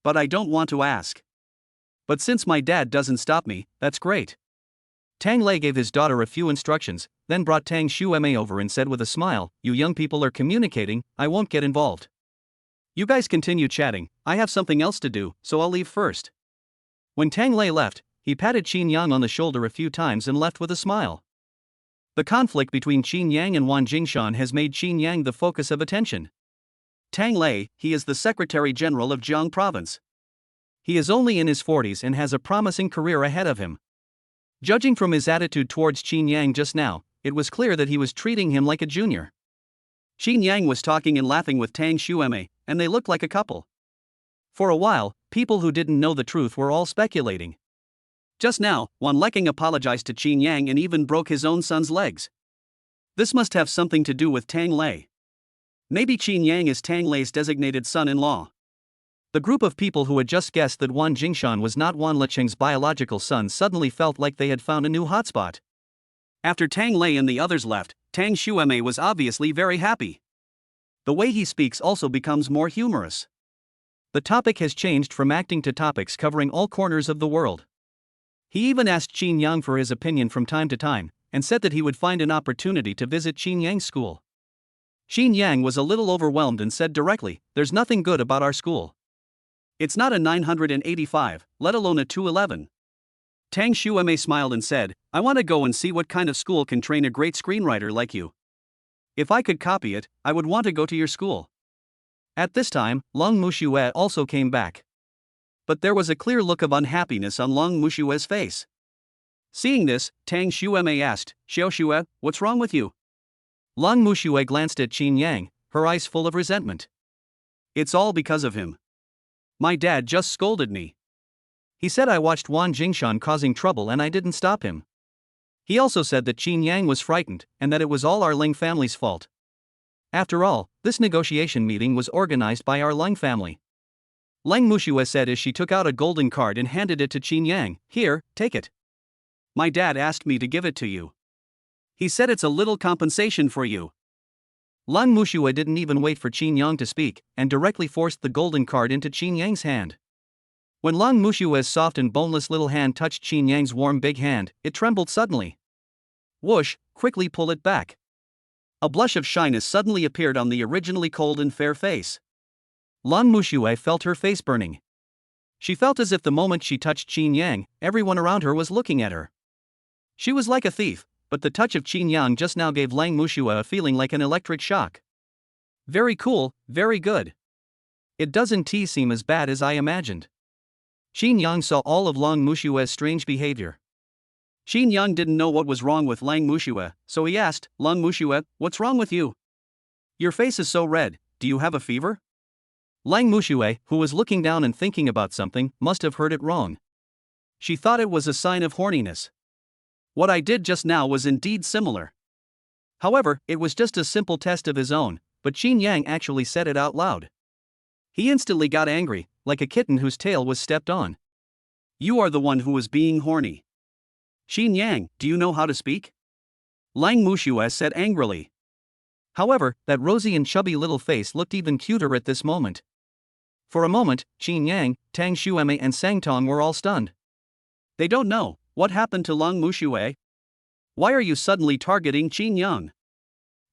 But I don't want to ask. But since my dad doesn't stop me, that's great. Tang Lei gave his daughter a few instructions, then brought Tang Xueme over and said with a smile, "You young people are communicating, I won't get involved. You guys continue chatting, I have something else to do, so I'll leave first." When Tang Lei left, he patted Chinyang on the shoulder a few times and left with a smile. The conflict between Chinyang and Wan Jingshan has made Chinyang the focus of attention. Tang Lei, he is the Secretary General of Jiang Province. He is only in his 40s and has a promising career ahead of him. Judging from his attitude towards Chinyang just now, it was clear that he was treating him like a junior. Chinyang was talking and laughing with Tang Xueme, and they looked like a couple. For a while, people who didn't know the truth were all speculating. Just now, Wan Leking apologized to Chinyang and even broke his own son's legs. This must have something to do with Tang Lei. Maybe Chinyang is Tang Lei's designated son-in-law. The group of people who had just guessed that Wan Jingshan was not Wan Lecheng's biological son suddenly felt like they had found a new hotspot. After Tang Lei and the others left, Tang Xueme was obviously very happy. The way he speaks also becomes more humorous. The topic has changed from acting to topics covering all corners of the world. He even asked Chinyang for his opinion from time to time, and said that he would find an opportunity to visit Chinyang's school. Chinyang was a little overwhelmed and said directly, "There's nothing good about our school. It's not a 985, let alone a 211. Tang Xueme smiled and said, "I want to go and see what kind of school can train a great screenwriter like you. If I could copy it, I would want to go to your school." At this time, Long Muxue also came back. But there was a clear look of unhappiness on Long Muxue's face. Seeing this, Tang Xueme asked, "Xiao Xue, what's wrong with you?" Long Muxue glanced at Chinyang, her eyes full of resentment. "It's all because of him. My dad just scolded me. He said I watched Wan Jingshan causing trouble and I didn't stop him. He also said that Chinyang was frightened and that it was all our Ling family's fault. After all, this negotiation meeting was organized by our Ling family." Lang Muxue said as she took out a golden card and handed it to Chinyang, "Here, take it. My dad asked me to give it to you. He said it's a little compensation for you." Lang Muxue didn't even wait for Chinyang to speak, and directly forced the golden card into Chinyang's hand. When Lang Muxue's soft and boneless little hand touched Chinyang's warm big hand, it trembled suddenly. Whoosh, quickly pull it back. A blush of shyness suddenly appeared on the originally cold and fair face. Lang Muxue felt her face burning. She felt as if the moment she touched Chinyang, everyone around her was looking at her. She was like a thief, but the touch of Chinyang just now gave Lang Muxue a feeling like an electric shock. Very cool, very good. It doesn't seem as bad as I imagined. Chinyang saw all of Lang Muxue's strange behavior. Chinyang didn't know what was wrong with Lang Muxue, so he asked, "Lang Muxue, what's wrong with you? Your face is so red, do you have a fever?" Lang Muxue, who was looking down and thinking about something, must have heard it wrong. She thought it was a sign of horniness. What I did just now was indeed similar. However, it was just a simple test of his own, but Chinyang actually said it out loud. He instantly got angry, like a kitten whose tail was stepped on. "You are the one who was being horny. Chinyang, do you know how to speak?" Lang Muxue said angrily. However, that rosy and chubby little face looked even cuter at this moment. For a moment, Chinyang, Tang Xueme and Sangtong were all stunned. They don't know. What happened to Lang Muxue? Why are you suddenly targeting Chinyang?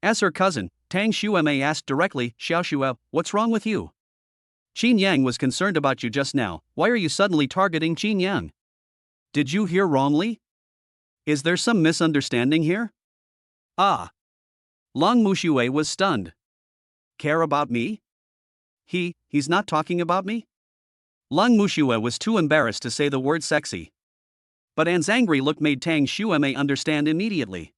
As her cousin, Tang Xueme asked directly, "Xiao Xue, what's wrong with you? Chinyang was concerned about you just now, why are you suddenly targeting Chinyang? Did you hear wrongly? Is there some misunderstanding here?" Ah. Lang Muxue was stunned. Care about me? He's not talking about me? Lang Muxue was too embarrassed to say the word sexy. But An's angry look made Tang Xueme understand immediately.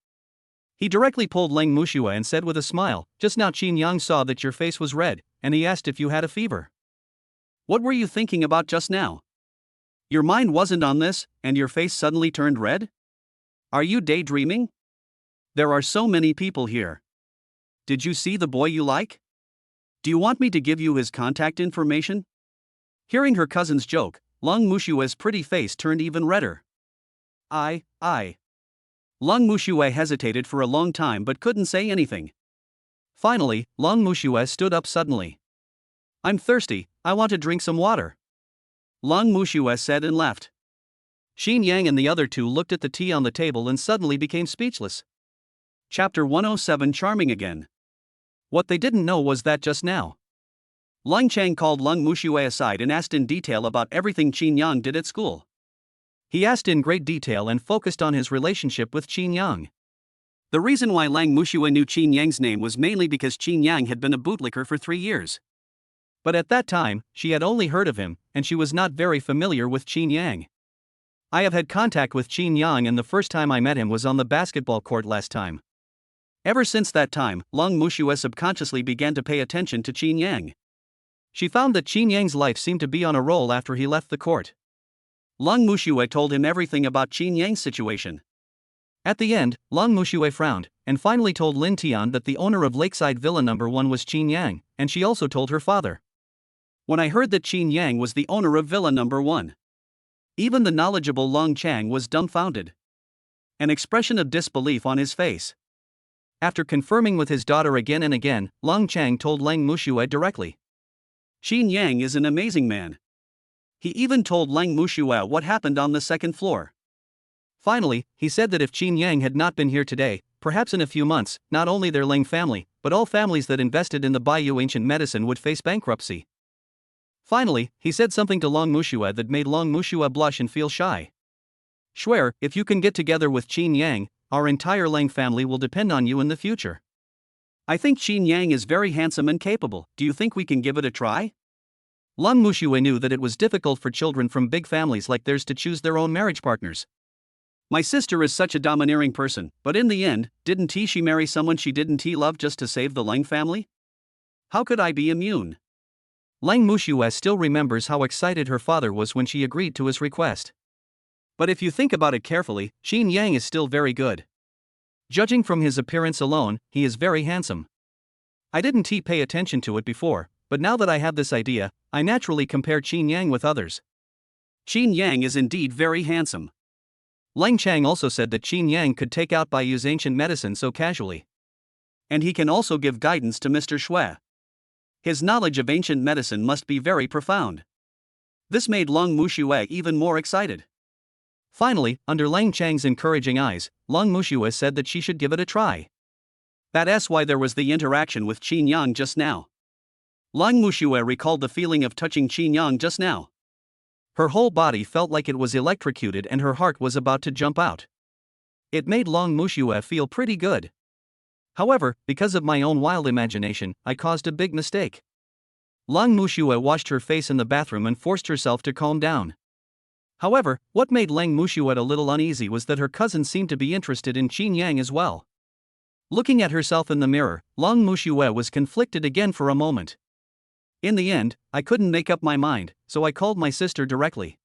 He directly pulled Lang Muxue and said with a smile, "Just now Chinyang saw that your face was red, and he asked if you had a fever. What were you thinking about just now? Your mind wasn't on this, and your face suddenly turned red? Are you daydreaming?" There are so many people here. Did you see the boy you like? Do you want me to give you his contact information? Hearing her cousin's joke, Long Mushue's pretty face turned even redder. I. Long Mushue hesitated for a long time but couldn't say anything. Finally, Long Mushue stood up suddenly. I'm thirsty, I want to drink some water. Long Mushue said and left. Chinyang and the other two looked at the tea on the table and suddenly became speechless. Chapter 107 Charming again. What they didn't know was that just now, Lang Chang called Long Mushue aside and asked in detail about everything Chinyang did at school. He asked in great detail and focused on his relationship with Chinyang. The reason why Lang Mushue knew Chinyang's name was mainly because Chinyang had been a bootlicker for 3 years. But at that time, she had only heard of him, and she was not very familiar with Chinyang. I have had contact with Chinyang, and the first time I met him was on the basketball court last time. Ever since that time, Long Mushue subconsciously began to pay attention to Chinyang. She found that Chinyang's life seemed to be on a roll after he left the court. Long Mushue told him everything about Chinyang's situation. At the end, Long Mushue frowned, and finally told Lin Tian that the owner of Lakeside Villa No. 1 was Chinyang, and she also told her father. When I heard that Chinyang was the owner of Villa No. 1, even the knowledgeable Long Chang was dumbfounded. An expression of disbelief on his face. After confirming with his daughter again and again, Long Chang told Lang Mushue directly. Chinyang is an amazing man. He even told Lang Mushue what happened on the second floor. Finally, he said that if Chinyang had not been here today, perhaps in a few months, not only their Lang family, but all families that invested in the Bayou Ancient Medicine would face bankruptcy. Finally, he said something to Long Mushue that made Long Mushue blush and feel shy. Swear, if you can get together with Chinyang, our entire Lang family will depend on you in the future. I think Chinyang is very handsome and capable. Do you think we can give it a try? Long Mushue knew that it was difficult for children from big families like theirs to choose their own marriage partners. My sister is such a domineering person, but in the end, didn't she marry someone she didn't love just to save the Lang family? How could I be immune? Lang Mushue still remembers how excited her father was when she agreed to his request. But if you think about it carefully, Chinyang is still very good. Judging from his appearance alone, he is very handsome. I didn't pay attention to it before, but now that I have this idea, I naturally compare Chinyang with others. Chinyang is indeed very handsome. Lang Chang also said that Chinyang could take out Bayou's ancient medicine so casually. And he can also give guidance to Mr. Shui. His knowledge of ancient medicine must be very profound. This made Long Mushue even more excited. Finally, under Lang Chang's encouraging eyes, Long Mushue said that she should give it a try. That's why there was the interaction with Chinyang just now. Long Mushue recalled the feeling of touching Chinyang just now. Her whole body felt like it was electrocuted and her heart was about to jump out. It made Long Mushue feel pretty good. However, because of my own wild imagination, I caused a big mistake. Long Mushue washed her face in the bathroom and forced herself to calm down. However, what made Lang Mushue a little uneasy was that her cousin seemed to be interested in Chinyang as well. Looking at herself in the mirror, Long Mushue was conflicted again for a moment. In the end, I couldn't make up my mind, so I called my sister directly.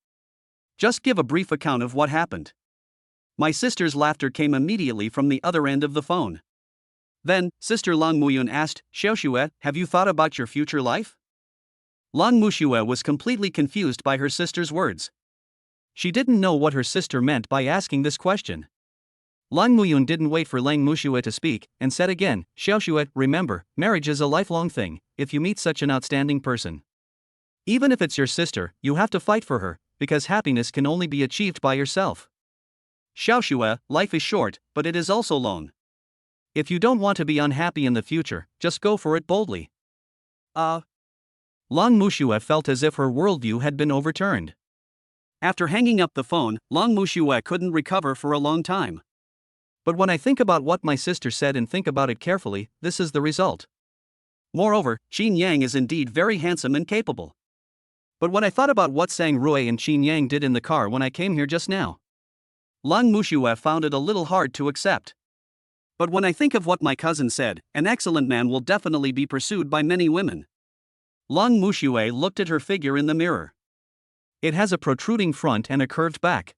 Just give a brief account of what happened. My sister's laughter came immediately from the other end of the phone. Then, Sister Long Muyun asked, Xiaoxue, have you thought about your future life? Long Mushue was completely confused by her sister's words. She didn't know what her sister meant by asking this question. Long Muyun didn't wait for Lang Mushue to speak, and said again, Xiaoxue, remember, marriage is a lifelong thing. If you meet such an outstanding person, even if it's your sister, you have to fight for her, because happiness can only be achieved by yourself. Xiaoxue, life is short, but it is also long. If you don't want to be unhappy in the future, just go for it boldly. Long Mushue felt as if her worldview had been overturned. After hanging up the phone, Long Mushue couldn't recover for a long time. But when I think about what my sister said and think about it carefully, this is the result. Moreover, Chinyang is indeed very handsome and capable. But when I thought about what Sang Rui and Chinyang did in the car when I came here just now, Long Mushue found it a little hard to accept. But when I think of what my cousin said, an excellent man will definitely be pursued by many women. Long Mushue looked at her figure in the mirror. It has a protruding front and a curved back.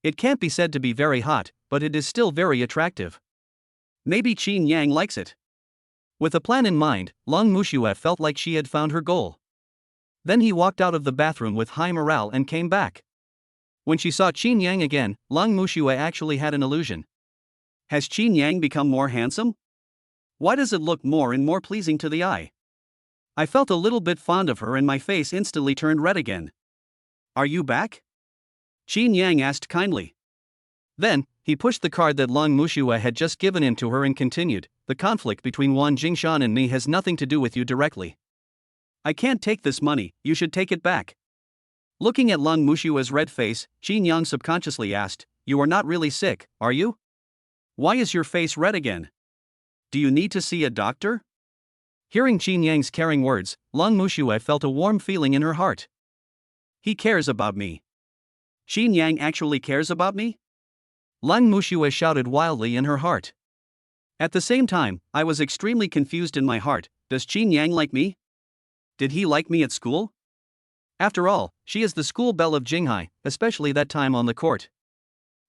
It can't be said to be very hot, but it is still very attractive. Maybe Chinyang likes it. With a plan in mind, Long Mushue felt like she had found her goal. Then he walked out of the bathroom with high morale and came back. When she saw Chinyang again, Long Mushue actually had an illusion. Has Chinyang become more handsome? Why does it look more and more pleasing to the eye? I felt a little bit fond of her and my face instantly turned red again. Are you back? Chinyang asked kindly. Then, he pushed the card that Long Mushue had just given him to her and continued, the conflict between Wan Jingshan and me has nothing to do with you directly. I can't take this money, you should take it back. Looking at Long Mushue's red face, Chinyang subconsciously asked, you are not really sick, are you? Why is your face red again? Do you need to see a doctor? Hearing Chinyang's caring words, Long Mushue felt a warm feeling in her heart. He cares about me. Chinyang actually cares about me? Long Mushue shouted wildly in her heart. At the same time, I was extremely confused in my heart. Does Chinyang like me? Did he like me at school? After all, she is the school belle of Jinghai, especially that time on the court.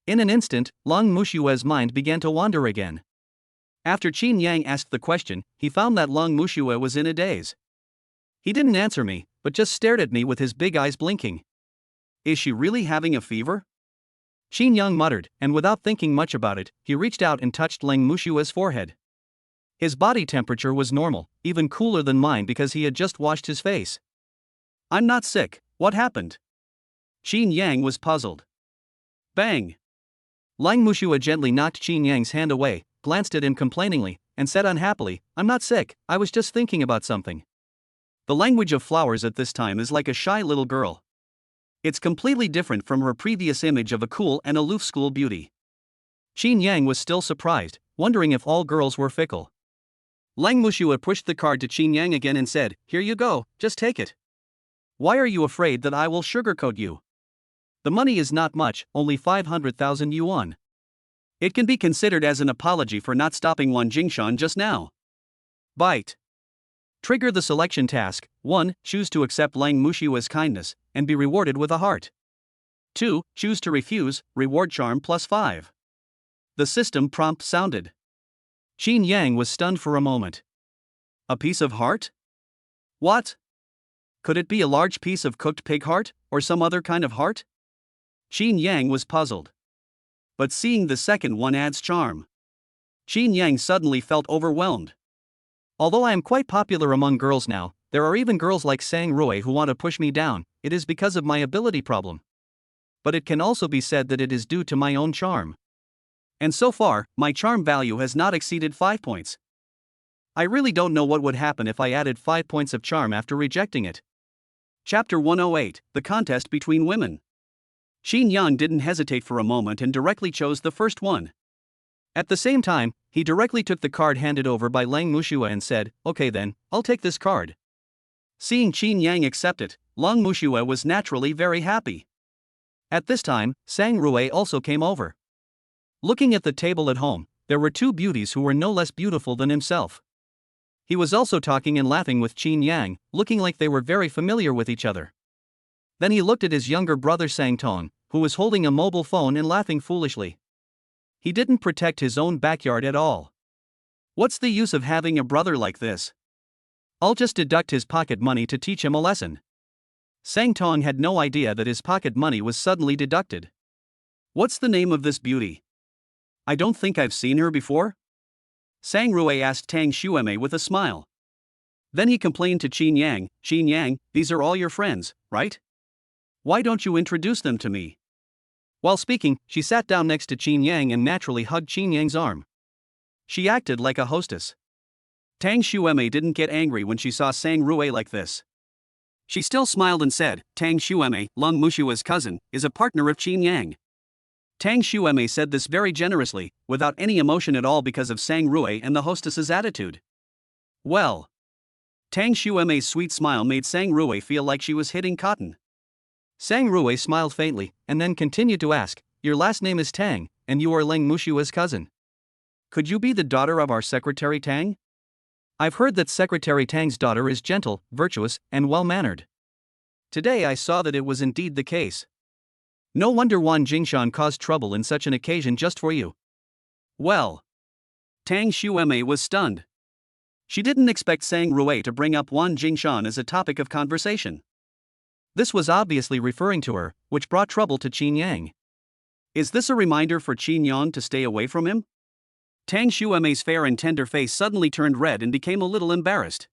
In an instant, Long Mushue's mind began to wander again. After Chinyang asked the question, he found that Long Mushue was in a daze. He didn't answer me, but just stared at me with his big eyes blinking. Is she really having a fever? Chinyang muttered, and without thinking much about it, he reached out and touched Long Mushue's forehead. His body temperature was normal, even cooler than mine because he had just washed his face. I'm not sick, what happened? Chinyang was puzzled. Bang! Long Mushue gently knocked Chinyang's hand away, glanced at him complainingly, and said unhappily, I'm not sick, I was just thinking about something. The language of flowers at this time is like a shy little girl. It's completely different from her previous image of a cool and aloof school beauty. Chinyang was still surprised, wondering if all girls were fickle. Long Mushue pushed the card to Chinyang again and said, here you go, just take it. Why are you afraid that I will sugarcoat you? The money is not much, only 500,000 yuan. It can be considered as an apology for not stopping Wan Jingshan just now. Bite. Trigger the selection task. 1. Choose to accept Long Mushue's kindness, and be rewarded with a heart. 2. Choose to refuse, reward charm plus 5. The system prompt sounded. Chinyang was stunned for a moment. A piece of heart? What? Could it be a large piece of cooked pig heart, or some other kind of heart? Chinyang was puzzled. But seeing the second one adds charm. Chinyang suddenly felt overwhelmed. Although I am quite popular among girls now, there are even girls like Sang Rui who want to push me down. It is because of my ability problem. But it can also be said that it is due to my own charm. And so far, my charm value has not exceeded 5 points. I really don't know what would happen if I added 5 points of charm after rejecting it. Chapter 108, The Contest Between Women. Chinyang didn't hesitate for a moment and directly chose the first one. At the same time, he directly took the card handed over by Long Mushue and said, okay then, I'll take this card. Seeing Chinyang accept it, Long Mushue was naturally very happy. At this time, Sang Rui also came over. Looking at the table at home, there were two beauties who were no less beautiful than himself. He was also talking and laughing with Chinyang, looking like they were very familiar with each other. Then he looked at his younger brother Sang Tong, who was holding a mobile phone and laughing foolishly. He didn't protect his own backyard at all. What's the use of having a brother like this? I'll just deduct his pocket money to teach him a lesson. Sang Tong had no idea that his pocket money was suddenly deducted. What's the name of this beauty? I don't think I've seen her before. Sang Rui asked Tang Xueme with a smile. Then he complained to Chinyang, Chinyang, these are all your friends, right? Why don't you introduce them to me? While speaking, she sat down next to Chinyang and naturally hugged Chinyang's arm. She acted like a hostess. Tang Xueme didn't get angry when she saw Sang Rui like this. She still smiled and said, Tang Xueme, Long Mushue's cousin, is a partner of Chinyang. Tang Xueme said this very generously, without any emotion at all because of Sang Rui and the hostess's attitude. Well. Tang Xueme's sweet smile made Sang Rui feel like she was hitting cotton. Sang Rui smiled faintly, and then continued to ask, your last name is Tang, and you are Long Mushue's cousin. Could you be the daughter of our Secretary Tang? I've heard that Secretary Tang's daughter is gentle, virtuous, and well-mannered. Today I saw that it was indeed the case. No wonder Wan Jingshan caused trouble in such an occasion just for you. Well. Tang Xueme was stunned. She didn't expect Sang Rui to bring up Wan Jingshan as a topic of conversation. This was obviously referring to her, which brought trouble to Chinyang. Is this a reminder for Chinyang to stay away from him? Tang Xueme's fair and tender face suddenly turned red and became a little embarrassed.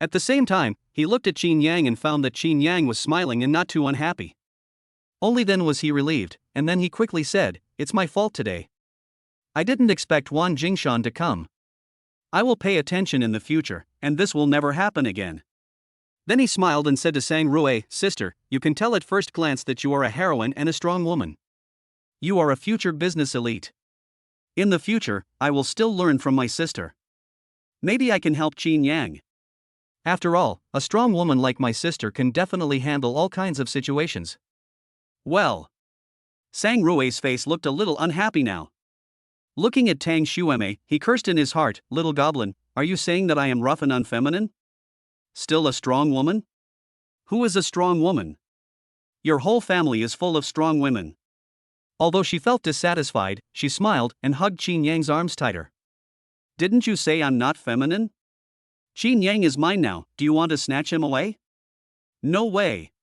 At the same time, he looked at Chinyang and found that Chinyang was smiling and not too unhappy. Only then was he relieved, and then he quickly said, "It's my fault today. I didn't expect Wan Jingshan to come. I will pay attention in the future, and this will never happen again." Then he smiled and said to Sang Rui, "Sister, you can tell at first glance that you are a heroine and a strong woman. You are a future business elite. In the future, I will still learn from my sister. Maybe I can help Chinyang. After all, a strong woman like my sister can definitely handle all kinds of situations." Well. Sang Rui's face looked a little unhappy now. Looking at Tang Xueme, he cursed in his heart, "Little goblin, are you saying that I am rough and unfeminine? Still a strong woman? Who is a strong woman? Your whole family is full of strong women." Although she felt dissatisfied, she smiled and hugged Chinyang's arms tighter. "Didn't you say I'm not feminine? Chinyang is mine now, do you want to snatch him away?" "No way."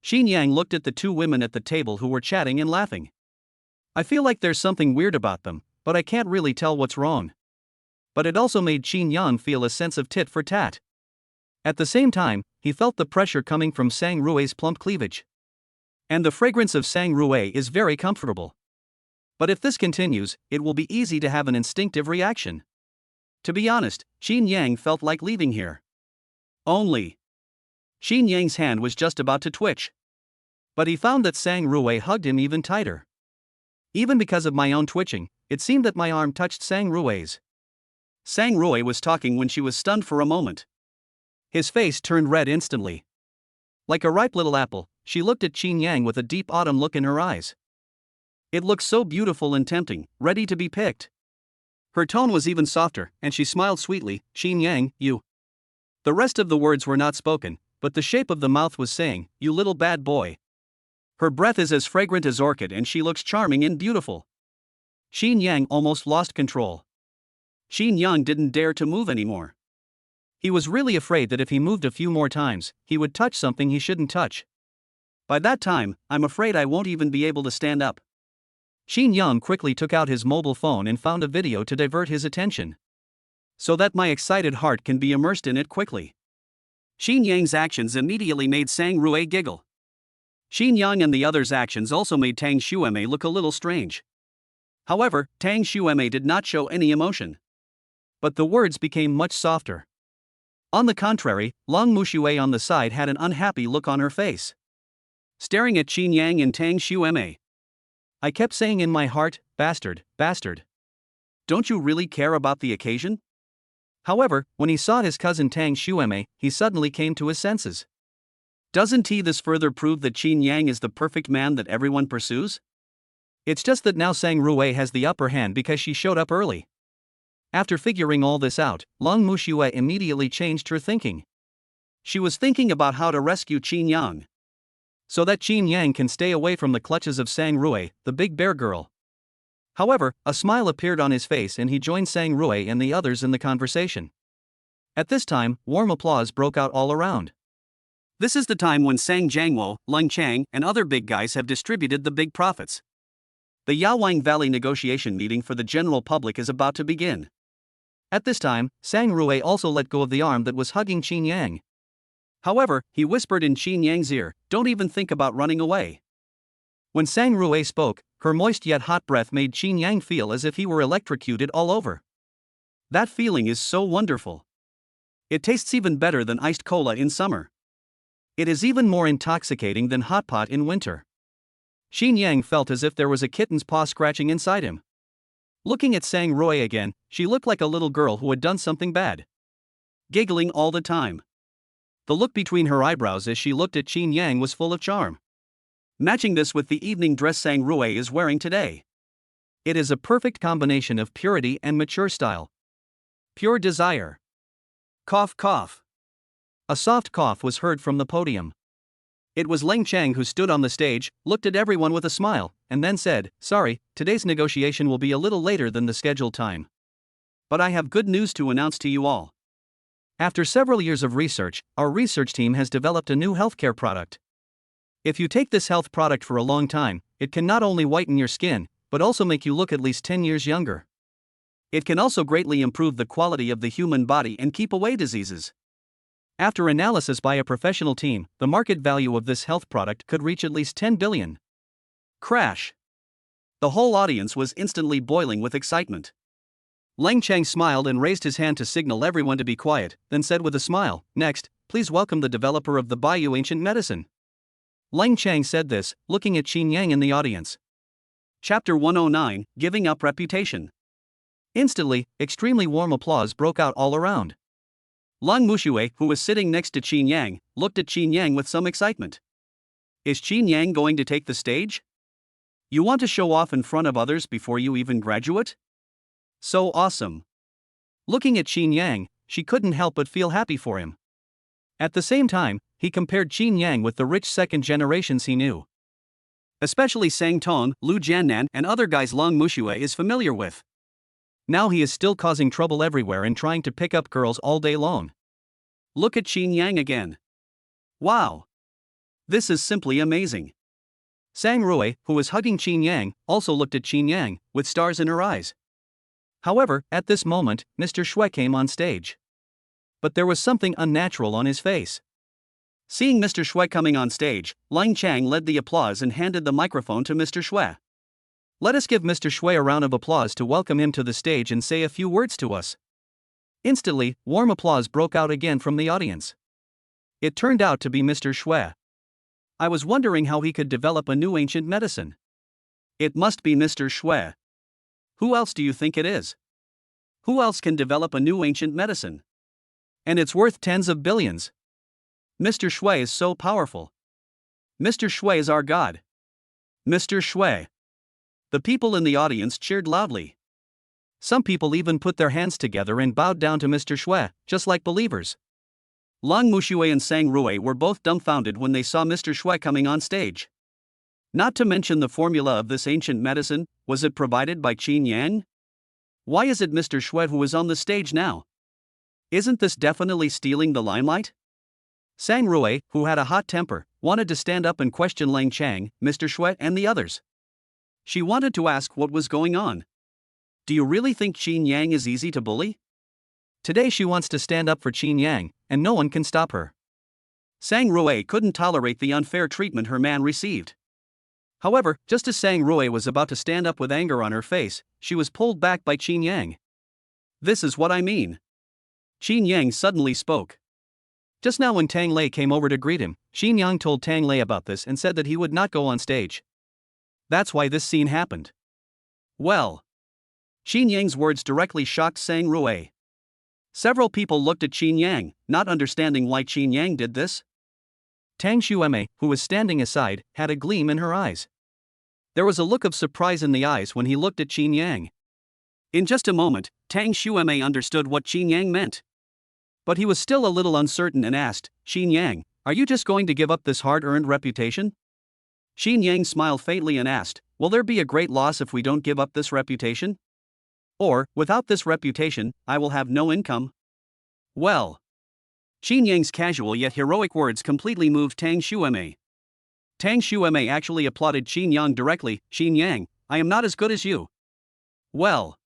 Chinyang looked at the two women at the table who were chatting and laughing. "I feel like there's something weird about them, but I can't really tell what's wrong." But it also made Chinyang feel a sense of tit for tat. At the same time, he felt the pressure coming from Sang Rui's plump cleavage. And the fragrance of Sang Rui is very comfortable. But if this continues, it will be easy to have an instinctive reaction. To be honest, Chinyang felt like leaving here. Only. Chinyang's hand was just about to twitch. But he found that Sang Rui hugged him even tighter. Even because of my own twitching, it seemed that my arm touched Sang Rui's. Sang Rui was talking when she was stunned for a moment. His face turned red instantly. Like a ripe little apple, she looked at Chinyang with a deep autumn look in her eyes. It looked so beautiful and tempting, ready to be picked. Her tone was even softer, and she smiled sweetly, "Chinyang, you." The rest of the words were not spoken, but the shape of the mouth was saying, "You little bad boy." Her breath is as fragrant as orchid and she looks charming and beautiful. Chinyang almost lost control. Chinyang didn't dare to move anymore. He was really afraid that if he moved a few more times, he would touch something he shouldn't touch. By that time, I'm afraid I won't even be able to stand up. Chinyang quickly took out his mobile phone and found a video to divert his attention, so that my excited heart can be immersed in it quickly. Chinyang's actions immediately made Sang Rui giggle. Chinyang and the others' actions also made Tang Xueme look a little strange. However, Tang Xueme did not show any emotion. But the words became much softer. On the contrary, Long Muxue on the side had an unhappy look on her face, staring at Chinyang and Tang Xueme. I kept saying in my heart, "Bastard, bastard. Don't you really care about the occasion?" However, when he saw his cousin Tang Xueme, he suddenly came to his senses. Doesn't this further prove that Chinyang is the perfect man that everyone pursues? It's just that now Sang Rui has the upper hand because she showed up early. After figuring all this out, Long Muxue immediately changed her thinking. She was thinking about how to rescue Chinyang, so that Chinyang can stay away from the clutches of Sang Rui, the big bear girl. However, a smile appeared on his face and he joined Sang Rui and the others in the conversation. At this time, warm applause broke out all around. This is the time when Sang Jiangwo, Leng Chang, and other big guys have distributed the big profits. The Yaowang Valley negotiation meeting for the general public is about to begin. At this time, Sang Rui also let go of the arm that was hugging Chinyang. However, he whispered in Chinyang's ear, "Don't even think about running away." When Sang Rui spoke, her moist yet hot breath made Chinyang feel as if he were electrocuted all over. That feeling is so wonderful. It tastes even better than iced cola in summer. It is even more intoxicating than hot pot in winter. Chinyang felt as if there was a kitten's paw scratching inside him. Looking at Sang Rui again, she looked like a little girl who had done something bad, giggling all the time. The look between her eyebrows as she looked at Chinyang was full of charm, matching this with the evening dress Sang Rui is wearing today. It is a perfect combination of purity and mature style. Pure desire. Cough, cough. A soft cough was heard from the podium. It was Leng Chang who stood on the stage, looked at everyone with a smile, and then said, "Sorry, today's negotiation will be a little later than the scheduled time. But I have good news to announce to you all. After several years of research, our research team has developed a new healthcare product. If you take this health product for a long time, it can not only whiten your skin, but also make you look at least 10 years younger. It can also greatly improve the quality of the human body and keep away diseases. After analysis by a professional team, the market value of this health product could reach at least 10 billion. Crash. The whole audience was instantly boiling with excitement. Lang Chang smiled and raised his hand to signal everyone to be quiet, then said with a smile, "Next, please welcome the developer of the Bayou Ancient Medicine." Lang Chang said this, looking at Chinyang in the audience. Chapter 109, Giving Up Reputation. Instantly, extremely warm applause broke out all around. Lang Mushue, who was sitting next to Chinyang, looked at Chinyang with some excitement. Is Chinyang going to take the stage? You want to show off in front of others before you even graduate? So awesome. Looking at Chinyang, she couldn't help but feel happy for him. At the same time, he compared Chinyang with the rich second generations he knew. Especially Sang Tong, Lu Jiannan, and other guys Lang Mushue is familiar with. Now he is still causing trouble everywhere and trying to pick up girls all day long. Look at Chinyang again. Wow. This is simply amazing. Sang Rui, who was hugging Chinyang, also looked at Chinyang, with stars in her eyes. However, at this moment, Mr. Shui came on stage. But there was something unnatural on his face. Seeing Mr. Shui coming on stage, Lang Chang led the applause and handed the microphone to Mr. Shui. Let us give Mr. Shui a round of applause to welcome him to the stage and say a few words to us. Instantly, warm applause broke out again from the audience. It turned out to be Mr. Shui. I was wondering how he could develop a new ancient medicine. It must be Mr. Shui. Who else do you think it is? Who else can develop a new ancient medicine? And it's worth tens of billions. Mr. Shui is so powerful. Mr. Shui is our god. Mr. Shui. The people in the audience cheered loudly. Some people even put their hands together and bowed down to Mr. Shui, just like believers. Lang Mushue and Sang Rui were both dumbfounded when they saw Mr. Shui coming on stage. Not to mention the formula of this ancient medicine, was it provided by Chinyang? Why is it Mr. Shui who is on the stage now? Isn't this definitely stealing the limelight? Sang Rui, who had a hot temper, wanted to stand up and question Lang Chang, Mr. Shui, and the others. She wanted to ask what was going on. Do you really think Chinyang is easy to bully? Today she wants to stand up for Chinyang, and no one can stop her. Sang Rui couldn't tolerate the unfair treatment her man received. However, just as Sang Rui was about to stand up with anger on her face, she was pulled back by Chinyang. This is what I mean. Chinyang suddenly spoke. Just now when Tang Lei came over to greet him, Chinyang told Tang Lei about this and said that he would not go on stage. That's why this scene happened. Well. Chinyang's words directly shocked Sang Rui. Several people looked at Chinyang, not understanding why Chinyang did this. Tang Xueme, who was standing aside, had a gleam in her eyes. There was a look of surprise in the eyes when he looked at Chinyang. In just a moment, Tang Xueme understood what Chinyang meant. But he was still a little uncertain and asked, Chinyang, are you just going to give up this hard-earned reputation? Chinyang smiled faintly and asked, will there be a great loss if we don't give up this reputation? Or, without this reputation, I will have no income? Well. Chinyang's casual yet heroic words completely moved Tang Xueme. Tang Xueme actually applauded Chinyang directly, Chinyang, I am not as good as you. Well.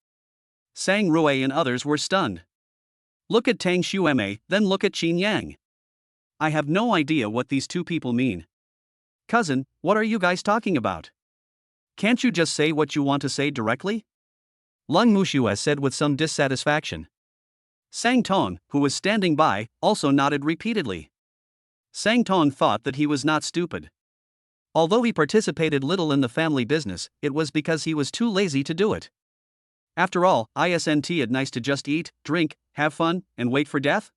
Sang Rui and others were stunned. Look at Tang Xueme, then look at Chinyang. I have no idea what these two people mean. Cousin, what are you guys talking about? Can't you just say what you want to say directly? Lang Mushue said with some dissatisfaction. Sang Tong, who was standing by, also nodded repeatedly. Sang Tong thought that he was not stupid. Although he participated little in the family business, it was because he was too lazy to do it. After all, isn't it nice to just eat, drink, have fun, and wait for death?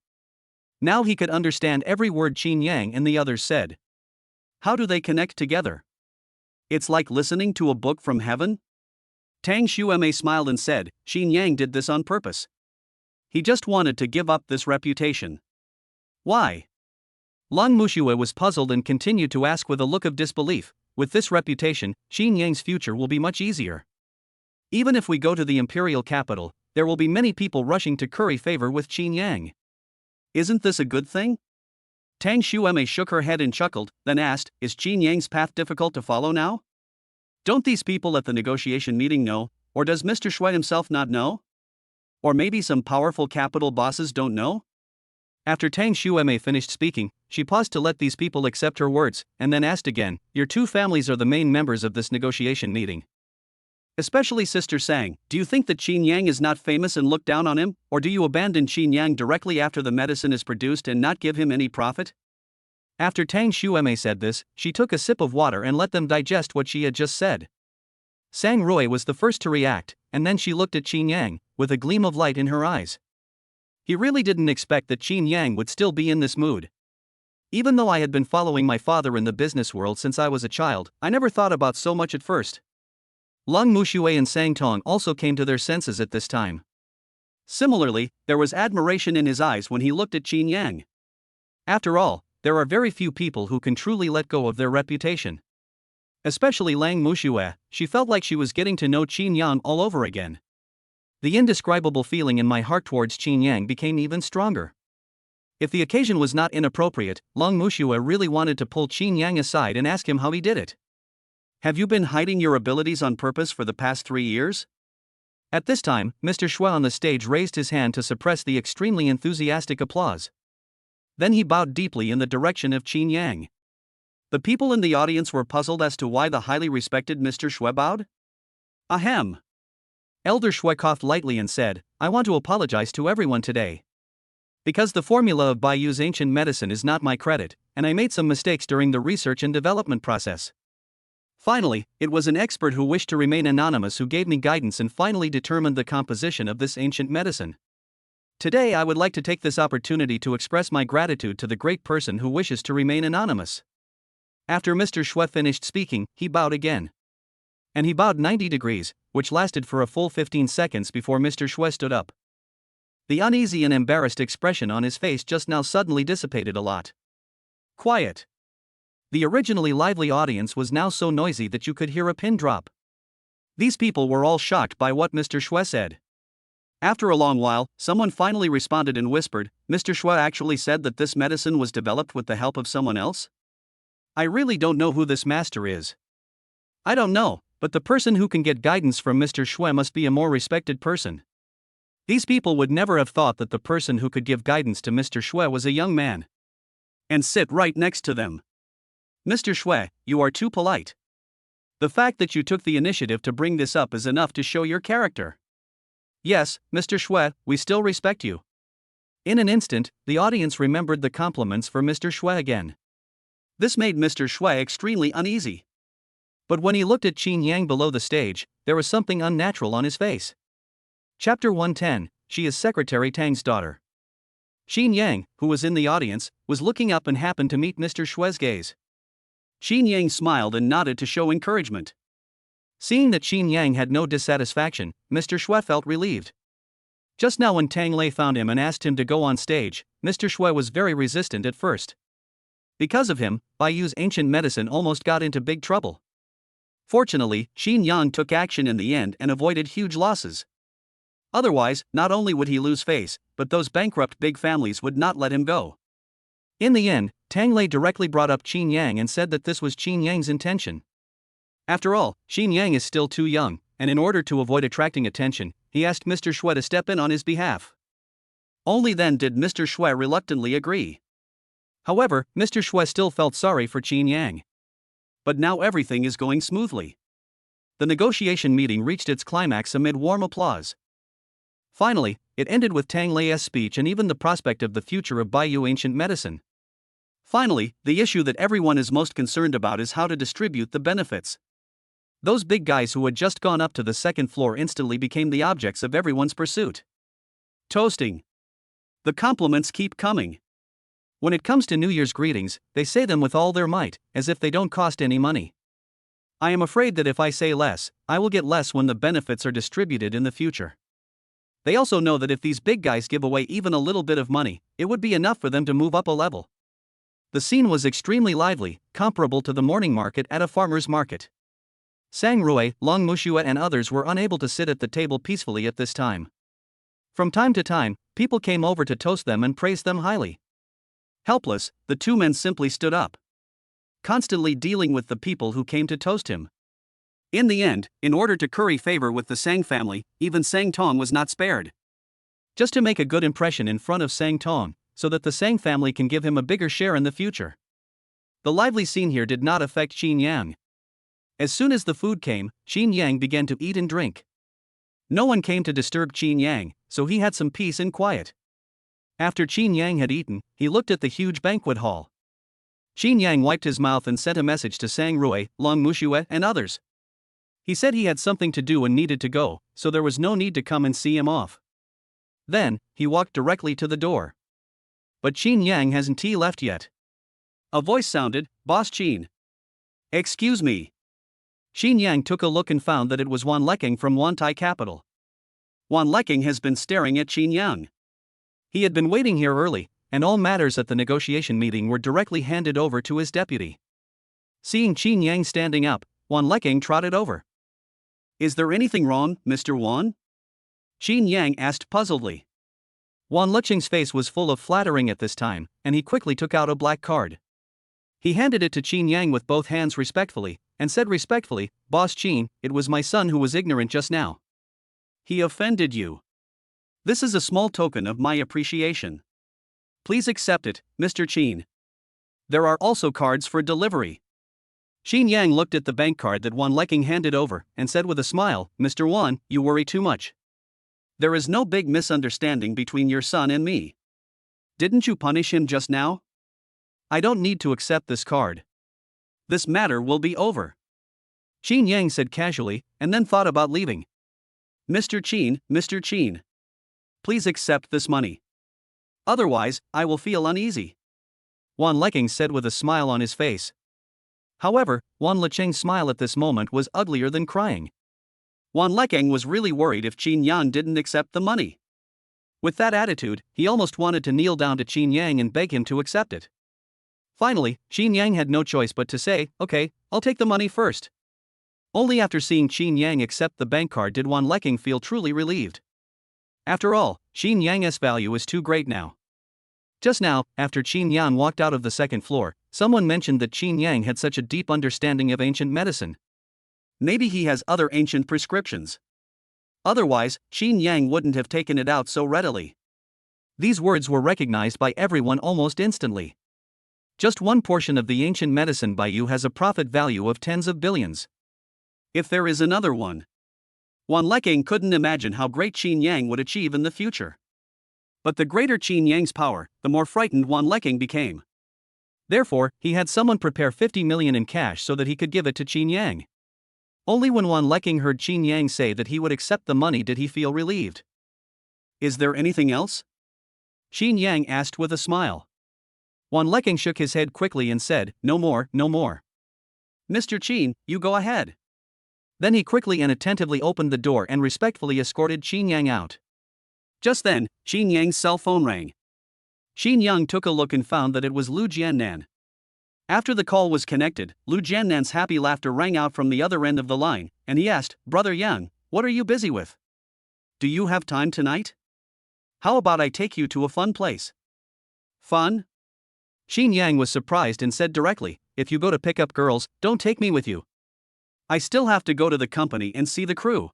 Now he could understand every word Chinyang and the others said. How do they connect together? It's like listening to a book from heaven? Tang Xueme smiled and said, Chinyang did this on purpose. He just wanted to give up this reputation. Why? Lang Mushue was puzzled and continued to ask with a look of disbelief, with this reputation, Chinyang's future will be much easier. Even if we go to the imperial capital, there will be many people rushing to curry favor with Chinyang. Isn't this a good thing? Tang Xueme shook her head and chuckled, then asked, is Chinyang's path difficult to follow now? Don't these people at the negotiation meeting know, or does Mr. Shui himself not know? Or maybe some powerful capital bosses don't know? After Tang Xueme finished speaking, she paused to let these people accept her words, and then asked again, your two families are the main members of this negotiation meeting. Especially Sister Sang, do you think that Chinyang is not famous and look down on him, or do you abandon Chinyang directly after the medicine is produced and not give him any profit? After Tang Xueme said this, she took a sip of water and let them digest what she had just said. Sang Rui was the first to react, and then she looked at Chinyang, with a gleam of light in her eyes. He really didn't expect that Chinyang would still be in this mood. Even though I had been following my father in the business world since I was a child, I never thought about so much at first. Long Muxue and Sang Tong also came to their senses at this time. Similarly, there was admiration in his eyes when he looked at Chinyang. After all, there are very few people who can truly let go of their reputation. Especially Lang Muxue, she felt like she was getting to know Chinyang all over again. The indescribable feeling in my heart towards Chinyang became even stronger. If the occasion was not inappropriate, Long Muxue really wanted to pull Chinyang aside and ask him how he did it. Have you been hiding your abilities on purpose for the past 3 years? At this time, Mr. Shui on the stage raised his hand to suppress the extremely enthusiastic applause. Then he bowed deeply in the direction of Chinyang. The people in the audience were puzzled as to why the highly respected Mr. Shui bowed. Ahem. Elder Shui coughed lightly and said, I want to apologize to everyone today. Because the formula of Baiyu's ancient medicine is not my credit, and I made some mistakes during the research and development process. Finally, it was an expert who wished to remain anonymous who gave me guidance and finally determined the composition of this ancient medicine. Today I would like to take this opportunity to express my gratitude to the great person who wishes to remain anonymous. After Mr. Shui finished speaking, he bowed again. And he bowed 90 degrees, which lasted for a full 15 seconds before Mr. Shui stood up. The uneasy and embarrassed expression on his face just now suddenly dissipated a lot. Quiet. The originally lively audience was now so noisy that you could hear a pin drop. These people were all shocked by what Mr. Shui said. After a long while, someone finally responded and whispered, Mr. Shui actually said that this medicine was developed with the help of someone else? I really don't know who this master is. I don't know, but the person who can get guidance from Mr. Shui must be a more respected person. These people would never have thought that the person who could give guidance to Mr. Shui was a young man. And sit right next to them. Mr. Shui, you are too polite. The fact that you took the initiative to bring this up is enough to show your character. Yes, Mr. Shui, we still respect you. In an instant, the audience remembered the compliments for Mr. Shui again. This made Mr. Shui extremely uneasy. But when he looked at Chinyang below the stage, there was something unnatural on his face. Chapter 110, she is Secretary Tang's daughter. Chinyang, who was in the audience, was looking up and happened to meet Mr. Shui's gaze. Chinyang smiled and nodded to show encouragement. Seeing that Chinyang had no dissatisfaction, Mr. Shui felt relieved. Just now when Tang Lei found him and asked him to go on stage, Mr. Shui was very resistant at first. Because of him, Baiyu's ancient medicine almost got into big trouble. Fortunately, Chinyang took action in the end and avoided huge losses. Otherwise, not only would he lose face, but those bankrupt big families would not let him go. In the end, Tang Lei directly brought up Chinyang and said that this was Chinyang's intention. After all, Chinyang is still too young, and in order to avoid attracting attention, he asked Mr. Shui to step in on his behalf. Only then did Mr. Shui reluctantly agree. However, Mr. Shui still felt sorry for Chinyang. But now everything is going smoothly. The negotiation meeting reached its climax amid warm applause. Finally, it ended with Tang Lei's speech and even the prospect of the future of Baiyu ancient medicine. Finally, the issue that everyone is most concerned about is how to distribute the benefits. Those big guys who had just gone up to the second floor instantly became the objects of everyone's pursuit. Toasting. The compliments keep coming. When it comes to New Year's greetings, they say them with all their might, as if they don't cost any money. I am afraid that if I say less, I will get less when the benefits are distributed in the future. They also know that if these big guys give away even a little bit of money, it would be enough for them to move up a level. The scene was extremely lively, comparable to the morning market at a farmer's market. Sang Rui, Long Muxue and others were unable to sit at the table peacefully at this time. From time to time, people came over to toast them and praise them highly. Helpless, the two men simply stood up, constantly dealing with the people who came to toast him. In the end, in order to curry favor with the Sang family, even Sang Tong was not spared. Just to make a good impression in front of Sang Tong, so that the Sang family can give him a bigger share in the future. The lively scene here did not affect Chinyang. As soon as the food came, Chinyang began to eat and drink. No one came to disturb Chinyang, so he had some peace and quiet. After Chinyang had eaten, he looked at the huge banquet hall. Chinyang wiped his mouth and sent a message to Sang Rui, Long Mushue, and others. He said he had something to do and needed to go, so there was no need to come and see him off. Then, he walked directly to the door. But Chinyang hasn't left yet. A voice sounded, "Boss Chin." "Excuse me." Chinyang took a look and found that it was Wan Leking from Wantai capital. Wan Leking has been staring at Chinyang. He had been waiting here early, and all matters at the negotiation meeting were directly handed over to his deputy. Seeing Chinyang standing up, Wan Leking trotted over. "Is there anything wrong, Mr. Wan?" Chinyang asked puzzledly. Wan Leching's face was full of flattering at this time, and he quickly took out a black card. He handed it to Chinyang with both hands respectfully, and said respectfully, "Boss Chin, it was my son who was ignorant just now. He offended you. This is a small token of my appreciation. Please accept it, Mr. Chin. There are also cards for delivery." Chinyang looked at the bank card that Wan Leking handed over, and said with a smile, "Mr. Wan, you worry too much. There is no big misunderstanding between your son and me. Didn't you punish him just now? I don't need to accept this card. This matter will be over." Chinyang said casually, and then thought about leaving. Mr. Chin, please accept this money. Otherwise, I will feel uneasy," Wan Leking said with a smile on his face. However, Wan Leching's smile at this moment was uglier than crying. Wan Leking was really worried if Chinyang didn't accept the money. With that attitude, he almost wanted to kneel down to Chinyang and beg him to accept it. Finally, Chinyang had no choice but to say, "Okay, I'll take the money first." Only after seeing Chinyang accept the bank card did Wan Leking feel truly relieved. After all, Chinyang's value is too great now. Just now, after Chinyang walked out of the second floor, someone mentioned that Chinyang had such a deep understanding of ancient medicine. Maybe he has other ancient prescriptions. Otherwise, Chinyang wouldn't have taken it out so readily. These words were recognized by everyone almost instantly. Just one portion of the ancient medicine Bayou has a profit value of tens of billions. If there is another one, Wan Leking couldn't imagine how great Chinyang would achieve in the future. But the greater Chinyang's power, the more frightened Wan Leking became. Therefore, he had someone prepare 50 million in cash so that he could give it to Chinyang. Only when Wan Leking heard Chinyang say that he would accept the money did he feel relieved. "Is there anything else?" Chinyang asked with a smile. Wan Leking shook his head quickly and said, "No more, no more. Mr. Chin, you go ahead." Then he quickly and attentively opened the door and respectfully escorted Chinyang out. Just then, Chinyang's cell phone rang. Chinyang took a look and found that it was Lu Jiannan. After the call was connected, Lu Jiannan's happy laughter rang out from the other end of the line, and he asked, "Brother Yang, what are you busy with? Do you have time tonight? How about I take you to a fun place?" "Fun?" Chinyang was surprised and said directly, "If you go to pick up girls, don't take me with you. I still have to go to the company and see the crew."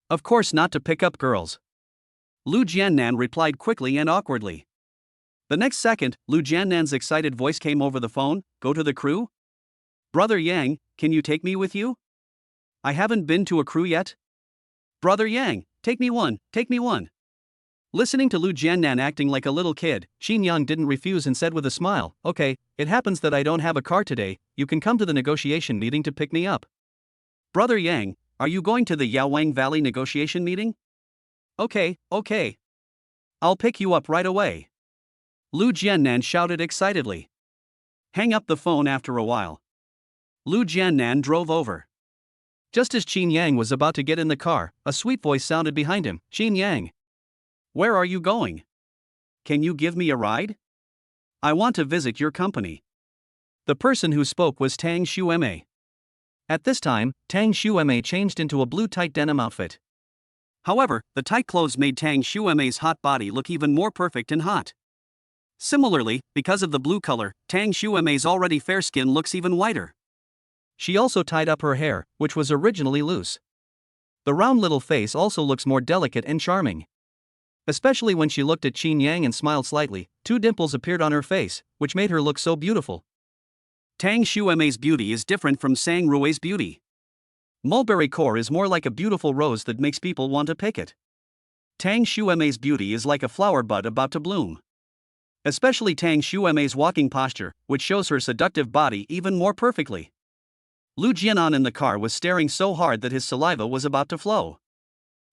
"Of course not to pick up girls," Lu Jiannan replied quickly and awkwardly. The next second, Lu Jiannan's excited voice came over the phone, "Go to the crew? Brother Yang, can you take me with you? I haven't been to a crew yet. Brother Yang, take me one, take me one." Listening to Lu Jiannan acting like a little kid, Chinyang didn't refuse and said with a smile, "Okay, it happens that I don't have a car today, you can come to the negotiation meeting to pick me up." "Brother Yang, are you going to the Yaowang Valley negotiation meeting?" Okay. I'll pick you up right away," Lu Jiannan shouted excitedly. Hang up the phone after a while. Lu Jiannan drove over. Just as Chinyang was about to get in the car, a sweet voice sounded behind him, "Chinyang, where are you going? Can you give me a ride? I want to visit your company." The person who spoke was Tang Shueme. At this time, Tang Shueme changed into a blue tight denim outfit. However, the tight clothes made Tang Xuemei's hot body look even more perfect and hot. Similarly, because of the blue color, Tang Xuemei's already fair skin looks even whiter. She also tied up her hair, which was originally loose. The round little face also looks more delicate and charming. Especially when she looked at Chinyang and smiled slightly, 2 dimples appeared on her face, which made her look so beautiful. Tang Xuemei's beauty is different from Sang Rui's beauty. Mulberry core is more like a beautiful rose that makes people want to pick it. Tang Xuemei's beauty is like a flower bud about to bloom. Especially Tang Xuemei's walking posture, which shows her seductive body even more perfectly. Lu Jianan in the car was staring so hard that his saliva was about to flow.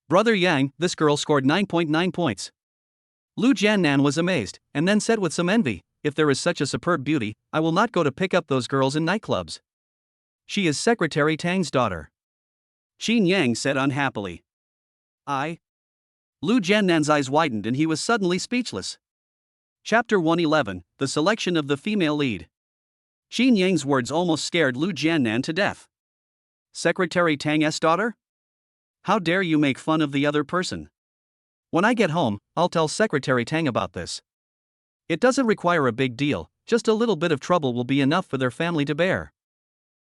Brother Yang, this girl scored 9.9 points. Lu Jianan was amazed, and then said with some envy, if there is such a superb beauty, I will not go to pick up those girls in nightclubs. She is Secretary Tang's daughter. Chinyang said unhappily. Lu Jianan's eyes widened and he was suddenly speechless. Chapter 111, The Selection of the Female Lead. Chinyang's words almost scared Lu Jianan to death. Secretary Tang's daughter? How dare you make fun of the other person? When I get home, I'll tell Secretary Tang about this. It doesn't require a big deal, just a little bit of trouble will be enough for their family to bear.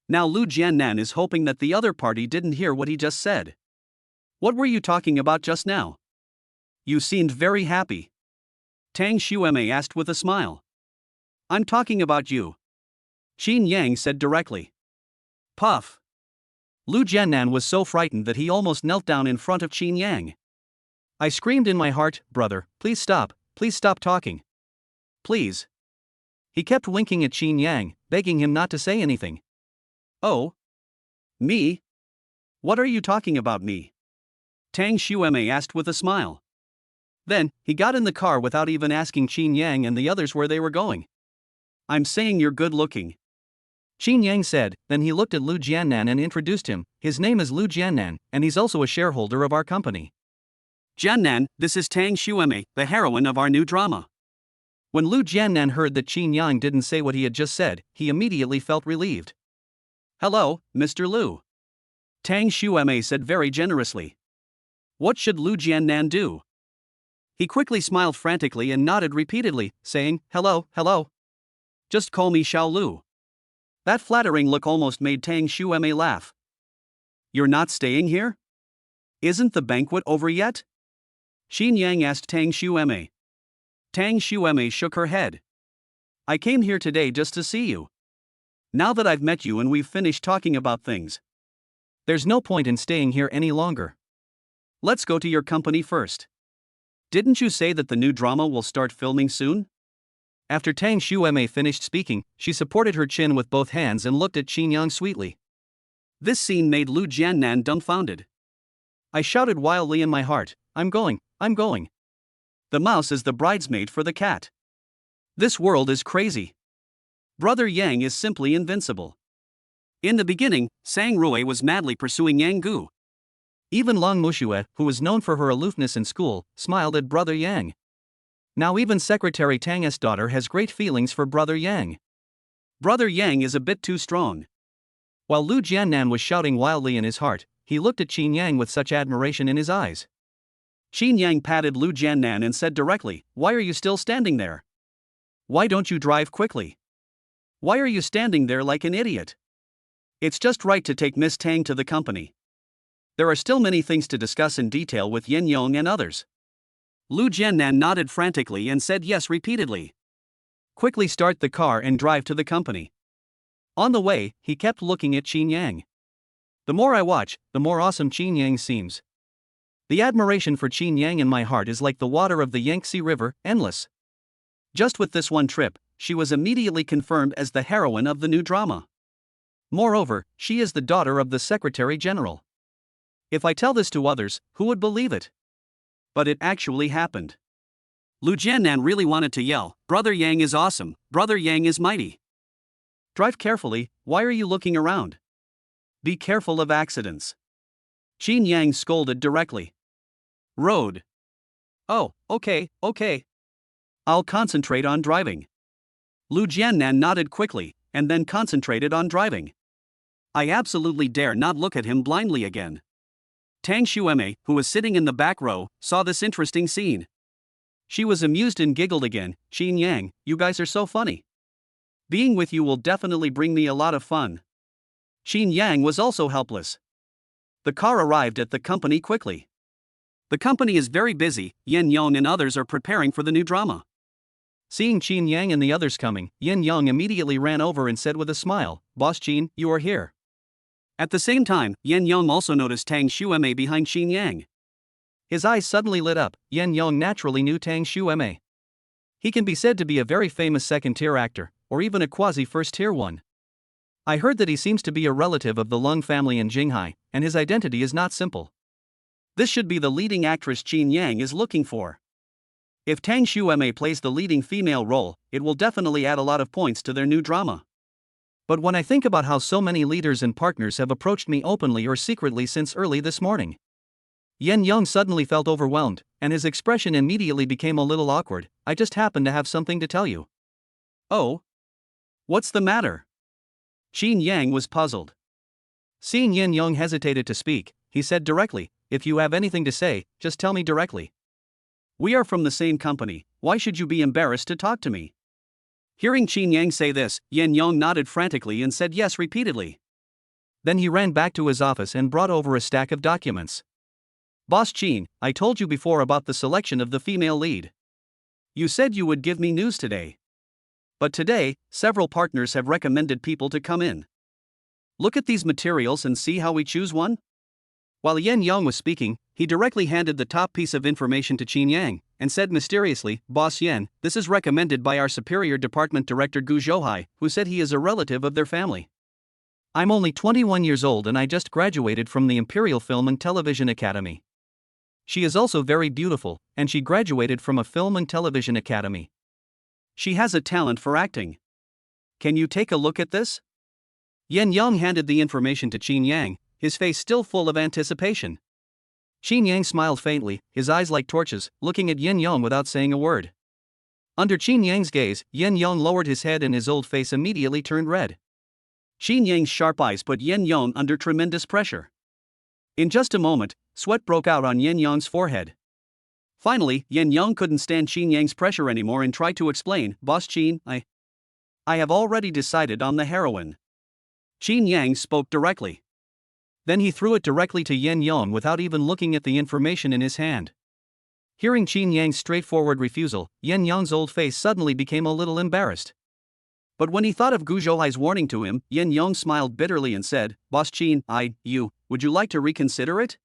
Now Lu Jianan is hoping that the other party didn't hear what he just said. What were you talking about just now? You seemed very happy. Tang Xuemei asked with a smile. I'm talking about you. Chinyang said directly. Puff. Lu Jianan was so frightened that he almost knelt down in front of Chinyang. I screamed in my heart, brother, please stop talking. Please. He kept winking at Chinyang, begging him not to say anything. Oh? Me? What are you talking about me? Tang Xuemei asked with a smile. Then, he got in the car without even asking Chinyang and the others where they were going. I'm saying you're good looking. Chinyang said, then he looked at Lu Jianan and introduced him, his name is Lu Jianan, and he's also a shareholder of our company. Jianan, this is Tang Xuemei, the heroine of our new drama. When Lu Jianan heard that Chinyang didn't say what he had just said, he immediately felt relieved. Hello, Mr. Lu. Tang Xuemei said very generously. What should Lu Jianan do? He quickly smiled frantically and nodded repeatedly, saying, hello. Just call me Xiao Lu. That flattering look almost made Tang Xuemei laugh. You're not staying here? Isn't the banquet over yet? Chinyang asked Tang Xuemei. Tang Xuemei shook her head. I came here today just to see you. Now that I've met you and we've finished talking about things, there's no point in staying here any longer. Let's go to your company first. Didn't you say that the new drama will start filming soon? After Tang Xuemei finished speaking, she supported her chin with both hands and looked at Chinyang sweetly. This scene made Lu Jianan dumbfounded. I shouted wildly in my heart, I'm going. The mouse is the bridesmaid for the cat. This world is crazy. Brother Yang is simply invincible. In the beginning, Sang Rui was madly pursuing Yang Gu. Even Long Mushue, who was known for her aloofness in school, smiled at Brother Yang. Now even Secretary Tang's daughter has great feelings for Brother Yang. Brother Yang is a bit too strong. While Lu Jianan was shouting wildly in his heart, he looked at Chinyang with such admiration in his eyes. Chinyang patted Lu Jianan and said directly, why are you still standing there? Why don't you drive quickly? Why are you standing there like an idiot? It's just right to take Miss Tang to the company. There are still many things to discuss in detail with Yin Yong and others. Lu Jianan nodded frantically and said yes repeatedly. Quickly start the car and drive to the company. On the way, he kept looking at Chinyang. The more I watch, the more awesome Chinyang seems. The admiration for Chinyang in my heart is like the water of the Yangtze River, endless. Just with this one trip, she was immediately confirmed as the heroine of the new drama. Moreover, she is the daughter of the Secretary General. If I tell this to others, who would believe it? But it actually happened. Lu Jianan really wanted to yell, Brother Yang is awesome, Brother Yang is mighty. Drive carefully, why are you looking around? Be careful of accidents. Chinyang scolded directly. Road. Oh, okay. I'll concentrate on driving. Lu Jianan nodded quickly, and then concentrated on driving. I absolutely dare not look at him blindly again. Tang Xueme, who was sitting in the back row, saw this interesting scene. She was amused and giggled again. Chinyang, you guys are so funny. Being with you will definitely bring me a lot of fun. Chinyang was also helpless. The car arrived at the company quickly. The company is very busy. Yen Yong and others are preparing for the new drama. Seeing Chinyang and the others coming, Yen Yong immediately ran over and said with a smile, "Boss Chin, you are here." At the same time, Yen Yong also noticed Tang Xueme behind Chinyang. His eyes suddenly lit up. Yen Yong naturally knew Tang Xueme. He can be said to be a very famous second-tier actor, or even a quasi-first-tier one. I heard that he seems to be a relative of the Lung family in Jinghai, and his identity is not simple. This should be the leading actress Chinyang is looking for. If Tang Xueme plays the leading female role, it will definitely add a lot of points to their new drama. But when I think about how so many leaders and partners have approached me openly or secretly since early this morning, Yen Yong suddenly felt overwhelmed, and his expression immediately became a little awkward. "I just happen to have something to tell you." "Oh? What's the matter?" Chinyang was puzzled. Seeing Yen Yong hesitated to speak, he said directly, "If you have anything to say, just tell me directly. We are from the same company, why should you be embarrassed to talk to me?" Hearing Chinyang say this, Yen Yong nodded frantically and said yes repeatedly. Then he ran back to his office and brought over a stack of documents. "Boss Chin, I told you before about the selection of the female lead. You said you would give me news today. But today, several partners have recommended people to come in. Look at these materials and see how we choose one." While Yen Yong was speaking, he directly handed the top piece of information to Chinyang, and said mysteriously, "Boss Yen, this is recommended by our superior department director Gu Zhouhai, who said he is a relative of their family. I'm only 21 years old and I just graduated from the Imperial Film and Television Academy. She is also very beautiful, and she graduated from a film and television academy. She has a talent for acting. Can you take a look at this?" Yen Yong handed the information to Chinyang, his face still full of anticipation. Chinyang smiled faintly, his eyes like torches, looking at Yen Yong without saying a word. Under Chinyang's gaze, Yen Yong lowered his head and his old face immediately turned red. Chinyang's sharp eyes put Yen Yong under tremendous pressure. In just a moment, sweat broke out on Yen Yong's forehead. Finally, Yen Yong couldn't stand Chinyang's pressure anymore and tried to explain, "Boss Chin, I have already decided on the heroine." Chinyang spoke directly. Then he threw it directly to Yen Yong without even looking at the information in his hand. Hearing Chinyang's straightforward refusal, Yen Yong's old face suddenly became a little embarrassed. But when he thought of Gu Zhouhai's warning to him, Yen Yong smiled bitterly and said, "Boss Chin, would you like to reconsider it?"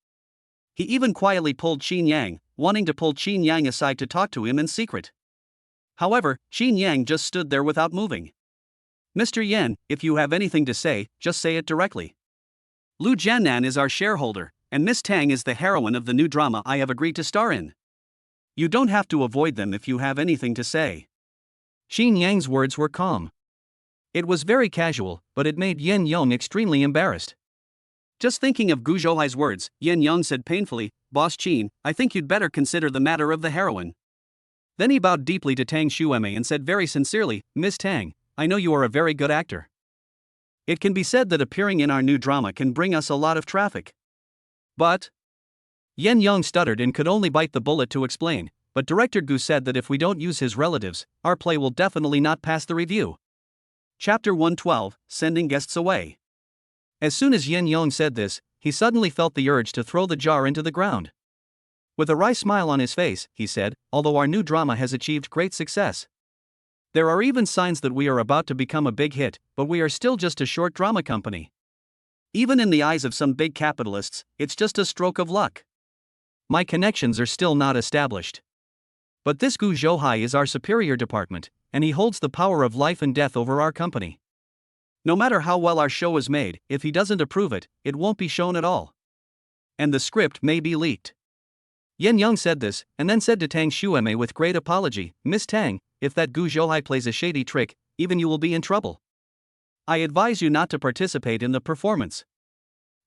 He even quietly pulled Chinyang, wanting to pull Chinyang aside to talk to him in secret. However, Chinyang just stood there without moving. "Mr. Yen, if you have anything to say, just say it directly. Lu Jiannan is our shareholder, and Miss Tang is the heroine of the new drama I have agreed to star in. You don't have to avoid them if you have anything to say." Chinyang's words were calm. It was very casual, but it made Yen Yong extremely embarrassed. Just thinking of Gu Zhouhai's words, Yen Yong said painfully, "Boss Chin, I think you'd better consider the matter of the heroine." Then he bowed deeply to Tang Xueme and said very sincerely, "Miss Tang, I know you are a very good actor. It can be said that appearing in our new drama can bring us a lot of traffic. But..." Yen Yong stuttered and could only bite the bullet to explain, but Director Gu said that if we don't use his relatives, our play will definitely not pass the review. Chapter 112, Sending Guests Away. As soon as Yen Yong said this, he suddenly felt the urge to throw the jar into the ground. With a wry smile on his face, he said, "Although our new drama has achieved great success, there are even signs that we are about to become a big hit, but we are still just a short drama company. Even in the eyes of some big capitalists, it's just a stroke of luck. My connections are still not established. But this Gu Zhouhai is our superior department, and he holds the power of life and death over our company. No matter how well our show is made, if he doesn't approve it, it won't be shown at all. And the script may be leaked." Yen Yong said this, and then said to Tang Xueme with great apology, "Miss Tang, if that Gu Zhouhai plays a shady trick, even you will be in trouble. I advise you not to participate in the performance."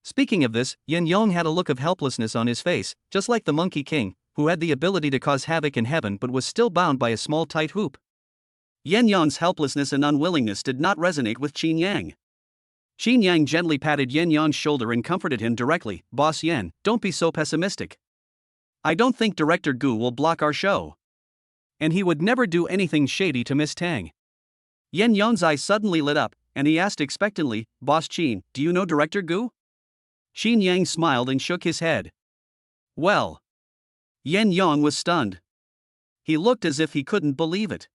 Speaking of this, Yen Yong had a look of helplessness on his face, just like the Monkey King, who had the ability to cause havoc in heaven but was still bound by a small tight hoop. Yen Yong's helplessness and unwillingness did not resonate with Chinyang. Chinyang gently patted Yen Yang's shoulder and comforted him directly. Boss Yen, don't be so pessimistic. I don't think Director Gu will block our show. And he would never do anything shady to Miss Tang. Yen Yang's eyes suddenly lit up, and he asked expectantly, Boss Chin, do you know Director Gu? Chinyang smiled and shook his head. Well. Yen Yang was stunned. He looked as if he couldn't believe it.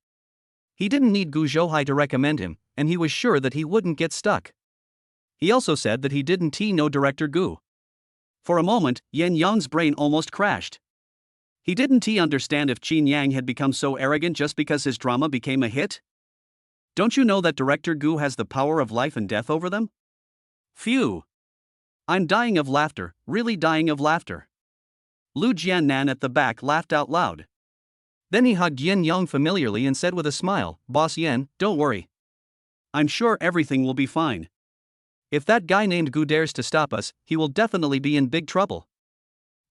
He didn't need Gu Zhouhai to recommend him, and he was sure that he wouldn't get stuck. He also said that he didn't know Director Gu. For a moment, Yen Yang's brain almost crashed. He didn't understand if Chinyang had become so arrogant just because his drama became a hit? Don't you know that Director Gu has the power of life and death over them? Phew! I'm dying of laughter, really dying of laughter. Lu Jiannan at the back laughed out loud. Then he hugged Yen Yang familiarly and said with a smile, Boss Yen, don't worry. I'm sure everything will be fine. If that guy named Gu dares to stop us, he will definitely be in big trouble.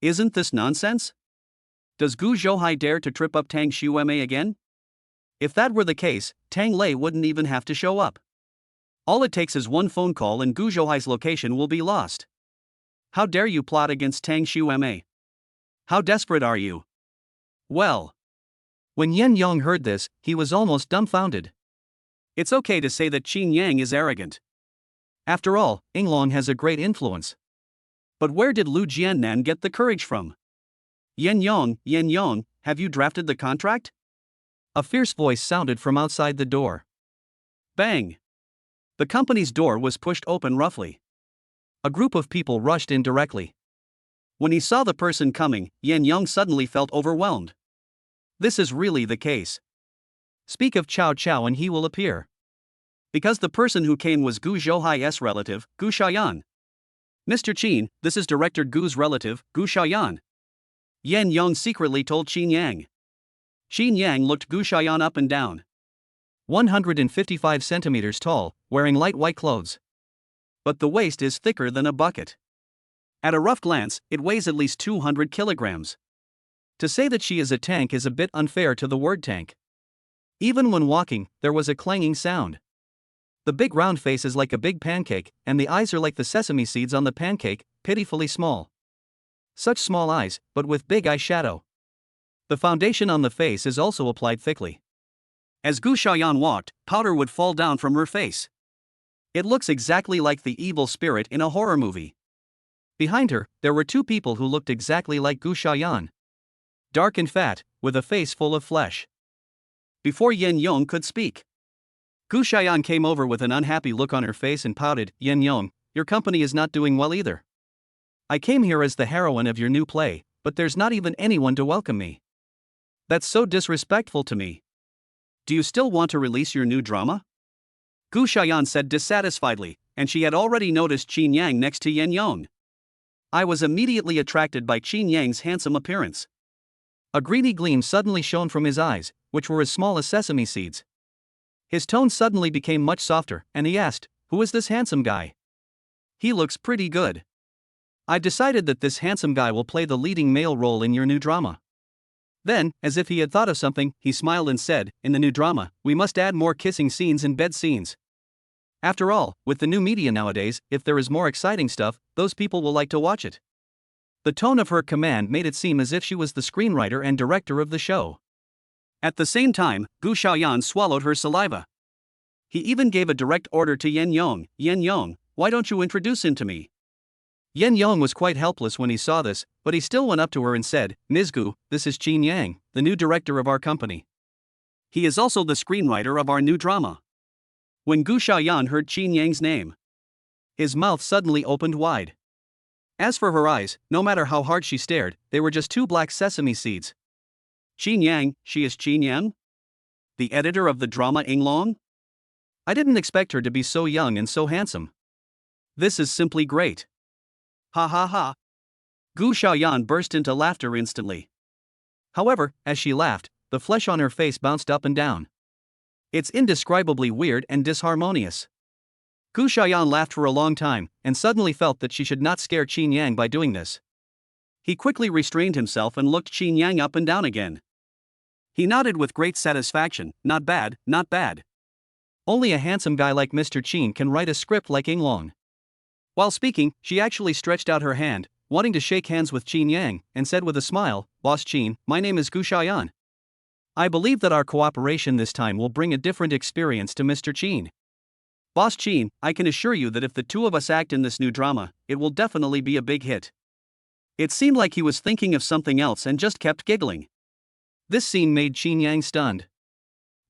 Isn't this nonsense? Does Gu Zhouhai dare to trip up Tang Xueme again? If that were the case, Tang Lei wouldn't even have to show up. All it takes is one phone call and Gu Zhouhai's location will be lost. How dare you plot against Tang Xueme? How desperate are you? Well. When Yen Yang heard this, he was almost dumbfounded. It's okay to say that Chinyang is arrogant. After all, Yinglong has a great influence. But where did Lu Jiannan get the courage from? Yen Yang, have you drafted the contract? A fierce voice sounded from outside the door. Bang! The company's door was pushed open roughly. A group of people rushed in directly. When he saw the person coming, Yen Yang suddenly felt overwhelmed. This is really the case. Speak of Cao Cao and he will appear. Because the person who came was Gu Zhouhai's relative, Gu Shaoyan. Mr. Qin, this is Director Gu's relative, Gu Shaoyan. Yen Yang secretly told Chinyang. Chinyang looked Gu Shaoyan up and down. 155 centimeters tall, wearing light white clothes. But the waist is thicker than a bucket. At a rough glance, it weighs at least 200 kilograms. To say that she is a tank is a bit unfair to the word tank. Even when walking, there was a clanging sound. The big round face is like a big pancake, and the eyes are like the sesame seeds on the pancake, pitifully small. Such small eyes, but with big eyeshadow. The foundation on the face is also applied thickly. As Gu Shaoyan walked, powder would fall down from her face. It looks exactly like the evil spirit in a horror movie. Behind her, there were two people who looked exactly like Gu Shaoyan. Dark and fat, with a face full of flesh. Before Yen Yong could speak, Gu Shaoyan came over with an unhappy look on her face and pouted, Yen Yong, your company is not doing well either. I came here as the heroine of your new play, but there's not even anyone to welcome me. That's so disrespectful to me. Do you still want to release your new drama? Gu Shaoyan said dissatisfiedly, and she had already noticed Chinyang next to Yen Yong. I was immediately attracted by Chinyang's handsome appearance. A greedy gleam suddenly shone from his eyes, which were as small as sesame seeds. His tone suddenly became much softer, and he asked, who is this handsome guy? He looks pretty good. I decided that this handsome guy will play the leading male role in your new drama. Then, as if he had thought of something, he smiled and said, in the new drama, we must add more kissing scenes and bed scenes. After all, with the new media nowadays, if there is more exciting stuff, those people will like to watch it. The tone of her command made it seem as if she was the screenwriter and director of the show. At the same time, Gu Shaoyan swallowed her saliva. He even gave a direct order to Yen Yong, why don't you introduce him to me? Yen Yong was quite helpless when he saw this, but he still went up to her and said, Ms. Gu, this is Chinyang, the new director of our company. He is also the screenwriter of our new drama. When Gu Shaoyan heard Chinyang's name, his mouth suddenly opened wide. As for her eyes, no matter how hard she stared, they were just two black sesame seeds. Chinyang, she is Chinyang? The editor of the drama Yinglong? I didn't expect her to be so young and so handsome. This is simply great. Ha ha ha. Gu Shaoyan burst into laughter instantly. However, as she laughed, the flesh on her face bounced up and down. It's indescribably weird and disharmonious. Gu Shaoyan laughed for a long time, and suddenly felt that she should not scare Chinyang by doing this. He quickly restrained himself and looked Chinyang up and down again. He nodded with great satisfaction, not bad, not bad. Only a handsome guy like Mr. Chin can write a script like Inglong. While speaking, she actually stretched out her hand, wanting to shake hands with Chinyang, and said with a smile, "Boss Chin, my name is Gu Xiaoyan. I believe that our cooperation this time will bring a different experience to Mr. Chin. Boss Chin, I can assure you that if the two of us act in this new drama, it will definitely be a big hit." It seemed like he was thinking of something else and just kept giggling. This scene made Chinyang stunned.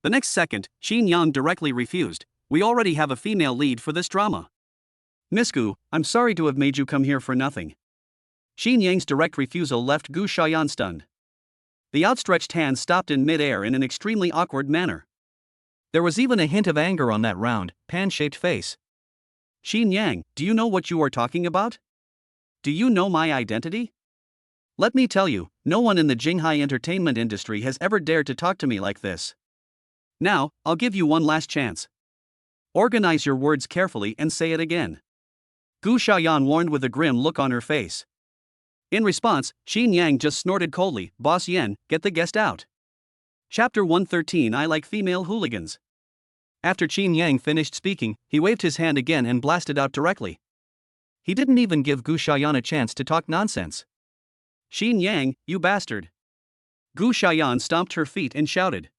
The next second, Chinyang directly refused. "We already have a female lead for this drama. Miss Gu, I'm sorry to have made you come here for nothing." Chinyang's direct refusal left Gu Xiaoyan stunned. The outstretched hand stopped in mid-air in an extremely awkward manner. There was even a hint of anger on that round, pan-shaped face. "Chinyang, do you know what you are talking about? Do you know my identity? Let me tell you, no one in the Jinghai entertainment industry has ever dared to talk to me like this. Now, I'll give you one last chance. Organize your words carefully and say it again." Gu Xiaoyan warned with a grim look on her face. In response, Chinyang just snorted coldly, "Boss Yen, get the guest out." Chapter 113. I like female hooligans. After Chinyang finished speaking, he waved his hand again and blasted out directly. He didn't even give Gu Xiaoyan a chance to talk nonsense. "Chinyang, you bastard." Gu Xiaoyan stomped her feet and shouted.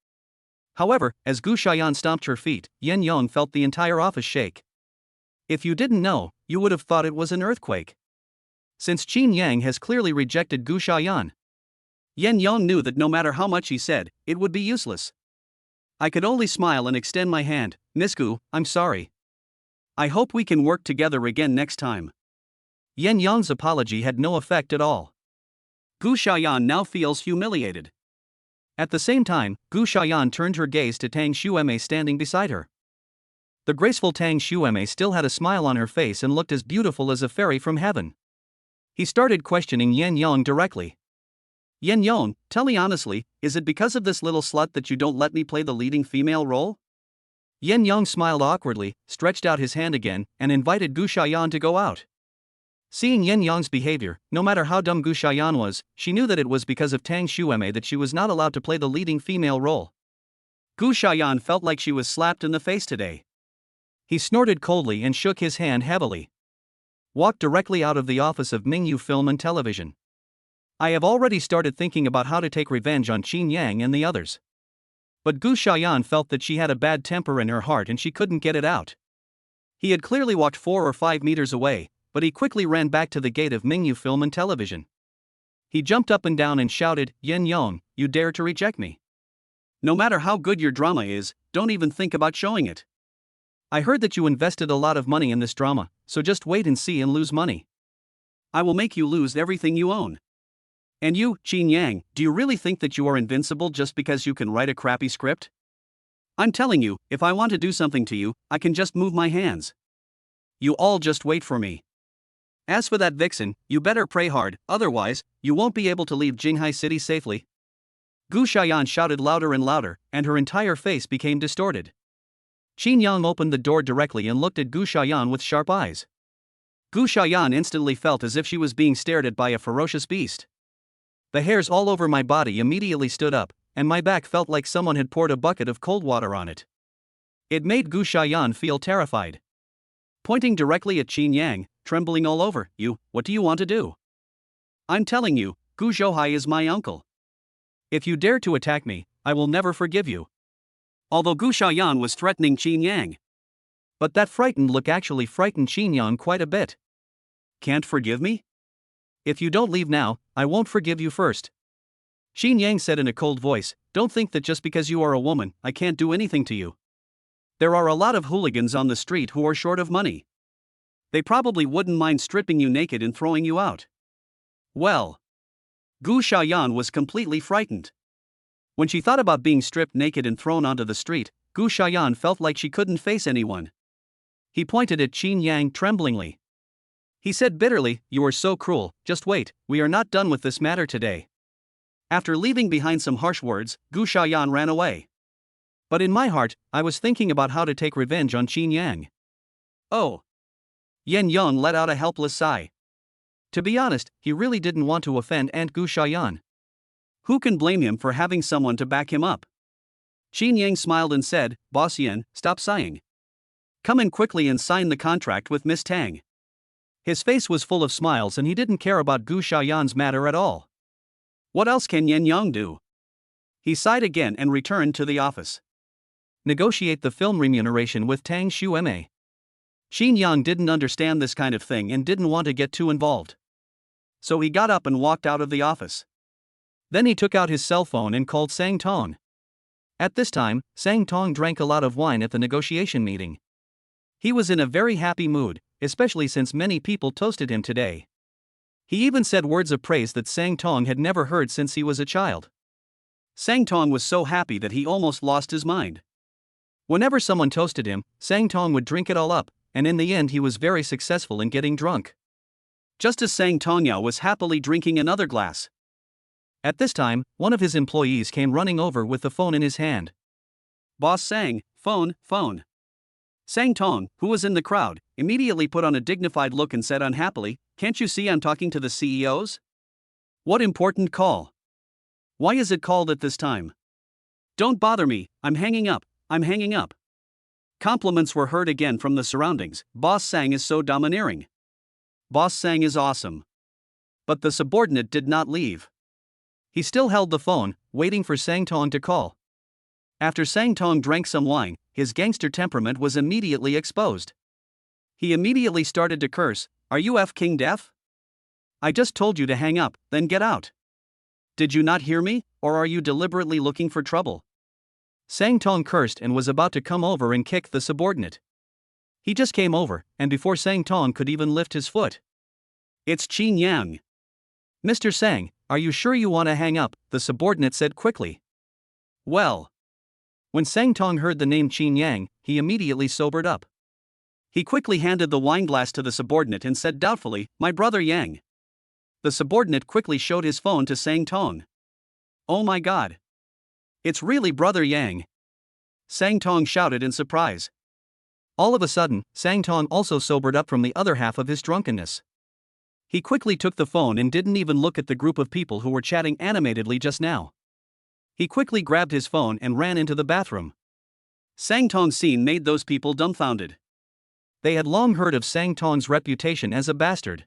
However, as Gu Xiaoyan stomped her feet, Yen Yong felt the entire office shake. If you didn't know, you would have thought it was an earthquake. Since Chinyang has clearly rejected Gu Xiaoyan, Yen Yong knew that no matter how much he said, it would be useless. I could only smile and extend my hand. "Miss Gu, I'm sorry. I hope we can work together again next time." Yen Yong's apology had no effect at all. Gu Xiaoyan now feels humiliated. At the same time, Gu Xiaoyan turned her gaze to Tang Xueme standing beside her. The graceful Tang Xueme still had a smile on her face and looked as beautiful as a fairy from heaven. He started questioning Yen Yong directly. "Yen Yong, tell me honestly, is it because of this little slut that you don't let me play the leading female role?" Yen Yong smiled awkwardly, stretched out his hand again, and invited Gu Xiaoyan to go out. Seeing Yen Yong's behavior, no matter how dumb Gu Xiaoyan was, she knew that it was because of Tang Xueme that she was not allowed to play the leading female role. Gu Xiaoyan felt like she was slapped in the face today. He snorted coldly and shook his hand heavily. Walked directly out of the office of Mingyu Film and Television. "I have already started thinking about how to take revenge on Chinyang and the others." But Gu Xiaoyan felt that she had a bad temper in her heart and she couldn't get it out. He had clearly walked 4 or 5 meters away, but he quickly ran back to the gate of Mingyu Film and Television. He jumped up and down and shouted, "Yen Yong, you dare to reject me? No matter how good your drama is, don't even think about showing it. I heard that you invested a lot of money in this drama, so just wait and see and lose money. I will make you lose everything you own. And you, Chinyang, do you really think that you are invincible just because you can write a crappy script? I'm telling you, if I want to do something to you, I can just move my hands. You all just wait for me. As for that vixen, you better pray hard, otherwise, you won't be able to leave Jinghai City safely." Gu Xiaoyan shouted louder and louder, and her entire face became distorted. Chinyang opened the door directly and looked at Gu Xiaoyan with sharp eyes. Gu Xiaoyan instantly felt as if she was being stared at by a ferocious beast. The hairs all over my body immediately stood up, and my back felt like someone had poured a bucket of cold water on it. It made Gu Xiaoyan feel terrified. Pointing directly at Chinyang, trembling all over, what do you want to do? I'm telling you, Gu Zhouhai is my uncle. If you dare to attack me, I will never forgive you." Although Gu Xiaoyan was threatening Chinyang. But that frightened look actually frightened Chinyang quite a bit. "Can't forgive me? If you don't leave now, I won't forgive you first." Chinyang said in a cold voice, "Don't think that just because you are a woman, I can't do anything to you. There are a lot of hooligans on the street who are short of money. They probably wouldn't mind stripping you naked and throwing you out." Well, Gu Xiaoyan was completely frightened. When she thought about being stripped naked and thrown onto the street, Gu Xiaoyan felt like she couldn't face anyone. He pointed at Chinyang tremblingly. He said bitterly, "You are so cruel, just wait, we are not done with this matter today." After leaving behind some harsh words, Gu Xiaoyan ran away. But in my heart, I was thinking about how to take revenge on Chinyang. Oh. Yen Yong let out a helpless sigh. To be honest, he really didn't want to offend Aunt Gu Xiaoyan. Who can blame him for having someone to back him up? Chinyang smiled and said, Boss Yin, stop sighing. Come in quickly and sign the contract with Miss Tang. His face was full of smiles and he didn't care about Gu Xiaoyan's matter at all. What else can Yin Yang do? He sighed again and returned to the office. Negotiate the film remuneration with Tang Shuema. Chinyang didn't understand this kind of thing and didn't want to get too involved. So he got up and walked out of the office. Then he took out his cell phone and called Sang Tong. At this time, Sang Tong drank a lot of wine at the negotiation meeting. He was in a very happy mood, especially since many people toasted him today. He even said words of praise that Sang Tong had never heard since he was a child. Sang Tong was so happy that he almost lost his mind. Whenever someone toasted him, Sang Tong would drink it all up, and in the end he was very successful in getting drunk. Just as Sang Tongyao was happily drinking another glass. At this time, one of his employees came running over with the phone in his hand. Boss Sang, phone. Sang Tong, who was in the crowd, immediately put on a dignified look and said unhappily, Can't you see I'm talking to the CEOs? What important call? Why is it called at this time? Don't bother me, I'm hanging up. Compliments were heard again from the surroundings. Boss Sang is so domineering. Boss Sang is awesome. But the subordinate did not leave. He still held the phone, waiting for Sang Tong to call. After Sang Tong drank some wine, his gangster temperament was immediately exposed. He immediately started to curse, Are you f***ing deaf? I just told you to hang up, then get out. Did you not hear me, or are you deliberately looking for trouble? Sang Tong cursed and was about to come over and kick the subordinate. He just came over, and before Sang Tong could even lift his foot. It's Chinyang. Mr. Sang, are you sure you want to hang up? The subordinate said quickly. Well. When Sang Tong heard the name Chinyang, he immediately sobered up. He quickly handed the wineglass to the subordinate and said doubtfully, My brother Yang. The subordinate quickly showed his phone to Sang Tong. Oh my god. It's really brother Yang. Sang Tong shouted in surprise. All of a sudden, Sang Tong also sobered up from the other half of his drunkenness. He quickly took the phone and didn't even look at the group of people who were chatting animatedly just now. He quickly grabbed his phone and ran into the bathroom. Sang Tong's scene made those people dumbfounded. They had long heard of Sang Tong's reputation as a bastard.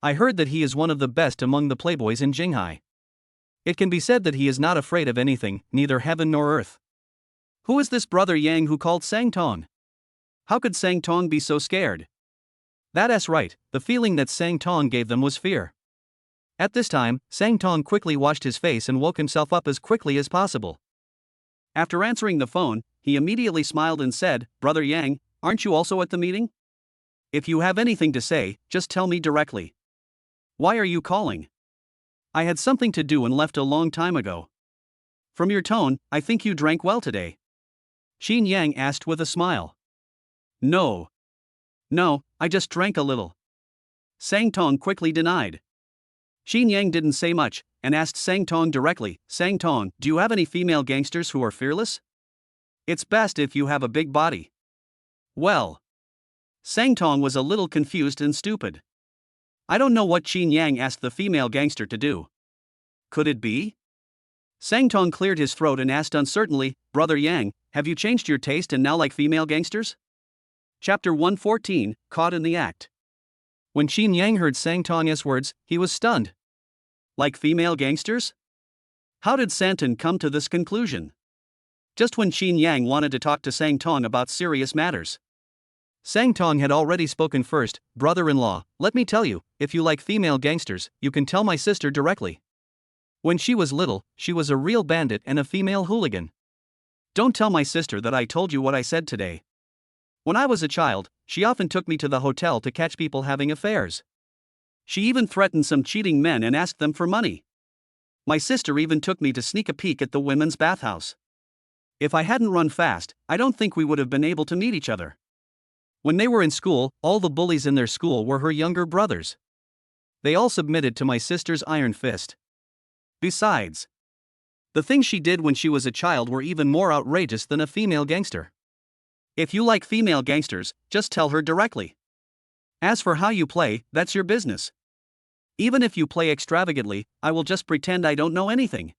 I heard that he is one of the best among the playboys in Jinghai. It can be said that he is not afraid of anything, neither heaven nor earth. Who is this brother Yang who called Sang Tong? How could Sang Tong be so scared? That's right, the feeling that Sang Tong gave them was fear. At this time, Sang Tong quickly washed his face and woke himself up as quickly as possible. After answering the phone, he immediately smiled and said, Brother Yang, aren't you also at the meeting? If you have anything to say, just tell me directly. Why are you calling? I had something to do and left a long time ago. From your tone, I think you drank well today. Chinyang asked with a smile. No, I just drank a little. Sang Tong quickly denied. Chinyang didn't say much, and asked Sang Tong directly, Sang Tong, do you have any female gangsters who are fearless? It's best if you have a big body. Well. Sang Tong was a little confused and stupid. I don't know what Chinyang asked the female gangster to do. Could it be? Sang Tong cleared his throat and asked uncertainly, Brother Yang, have you changed your taste and now like female gangsters? Chapter 114, Caught in the Act. When Chinyang heard Sang Tong's words, he was stunned. Like female gangsters? How did Santon come to this conclusion? Just when Chinyang wanted to talk to Sang Tong about serious matters. Sang Tong had already spoken first, brother-in-law, let me tell you, if you like female gangsters, you can tell my sister directly. When she was little, she was a real bandit and a female hooligan. Don't tell my sister that I told you what I said today. When I was a child, she often took me to the hotel to catch people having affairs. She even threatened some cheating men and asked them for money. My sister even took me to sneak a peek at the women's bathhouse. If I hadn't run fast, I don't think we would have been able to meet each other. When they were in school, all the bullies in their school were her younger brothers. They all submitted to my sister's iron fist. Besides, the things she did when she was a child were even more outrageous than a female gangster. If you like female gangsters, just tell her directly. As for how you play, that's your business. Even if you play extravagantly, I will just pretend I don't know anything.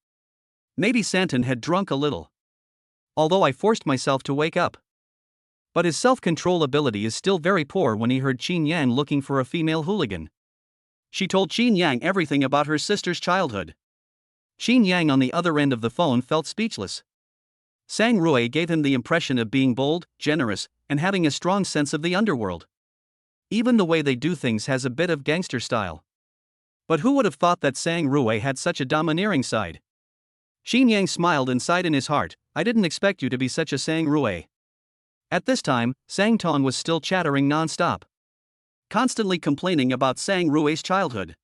Maybe Santon had drunk a little. although I forced myself to wake up. But his self-control ability is still very poor when he heard Chinyang looking for a female hooligan. She told Chinyang everything about her sister's childhood. Chinyang on the other end of the phone felt speechless. Sang Rui gave him the impression of being bold, generous, and having a strong sense of the underworld. Even the way they do things has a bit of gangster style. But who would have thought that Sang Rui had such a domineering side? Chinyang smiled and sighed in his heart, I didn't expect you to be such a Sang Rui. At this time, Sang Tong was still chattering non-stop, constantly complaining about Sang Rui's childhood.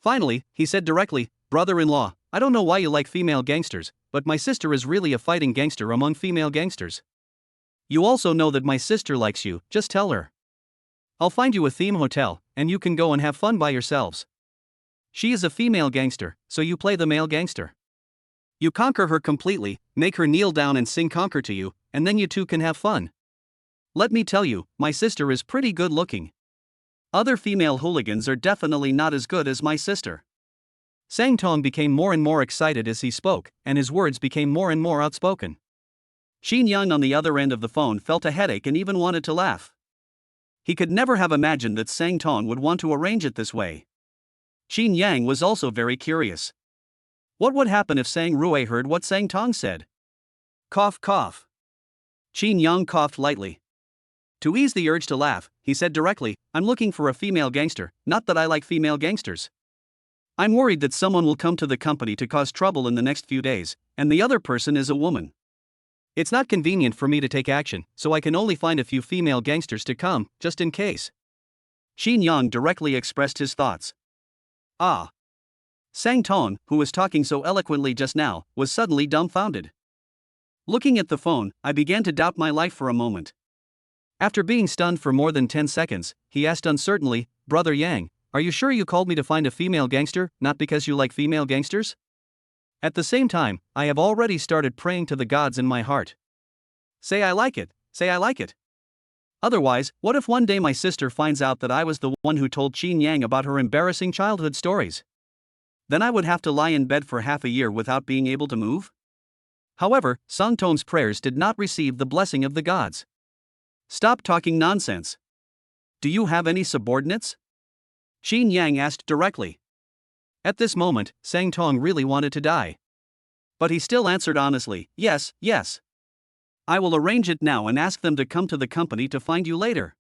Finally, he said directly, brother-in-law, I don't know why you like female gangsters, but my sister is really a fighting gangster among female gangsters. You also know that my sister likes you, just tell her. I'll find you a theme hotel, and you can go and have fun by yourselves. She is a female gangster, so you play the male gangster. You conquer her completely, make her kneel down and sing conquer to you, and then you two can have fun. Let me tell you, my sister is pretty good looking. Other female hooligans are definitely not as good as my sister. Sang Tong became more and more excited as he spoke, and his words became more and more outspoken. Chinyang on the other end of the phone felt a headache and even wanted to laugh. He could never have imagined that Sang Tong would want to arrange it this way. Chinyang was also very curious. What would happen if Sang Rui heard what Sang Tong said? Cough cough. Chinyang coughed lightly. To ease the urge to laugh, he said directly, I'm looking for a female gangster, not that I like female gangsters. I'm worried that someone will come to the company to cause trouble in the next few days, and the other person is a woman. It's not convenient for me to take action, so I can only find a few female gangsters to come, just in case. Chinyang directly expressed his thoughts. Ah. Sang Tong, who was talking so eloquently just now, was suddenly dumbfounded. Looking at the phone, I began to doubt my life for a moment. After being stunned for more than 10 seconds, he asked uncertainly, Brother Yang, are you sure you called me to find a female gangster, not because you like female gangsters? At the same time, I have already started praying to the gods in my heart. Say I like it, say I like it. Otherwise, what if one day my sister finds out that I was the one who told Chinyang about her embarrassing childhood stories? Then I would have to lie in bed for half a year without being able to move? However, Sang Tong's prayers did not receive the blessing of the gods. Stop talking nonsense. Do you have any subordinates? Chinyang asked directly. At this moment, Sang Tong really wanted to die. But he still answered honestly, yes, yes. I will arrange it now and ask them to come to the company to find you later.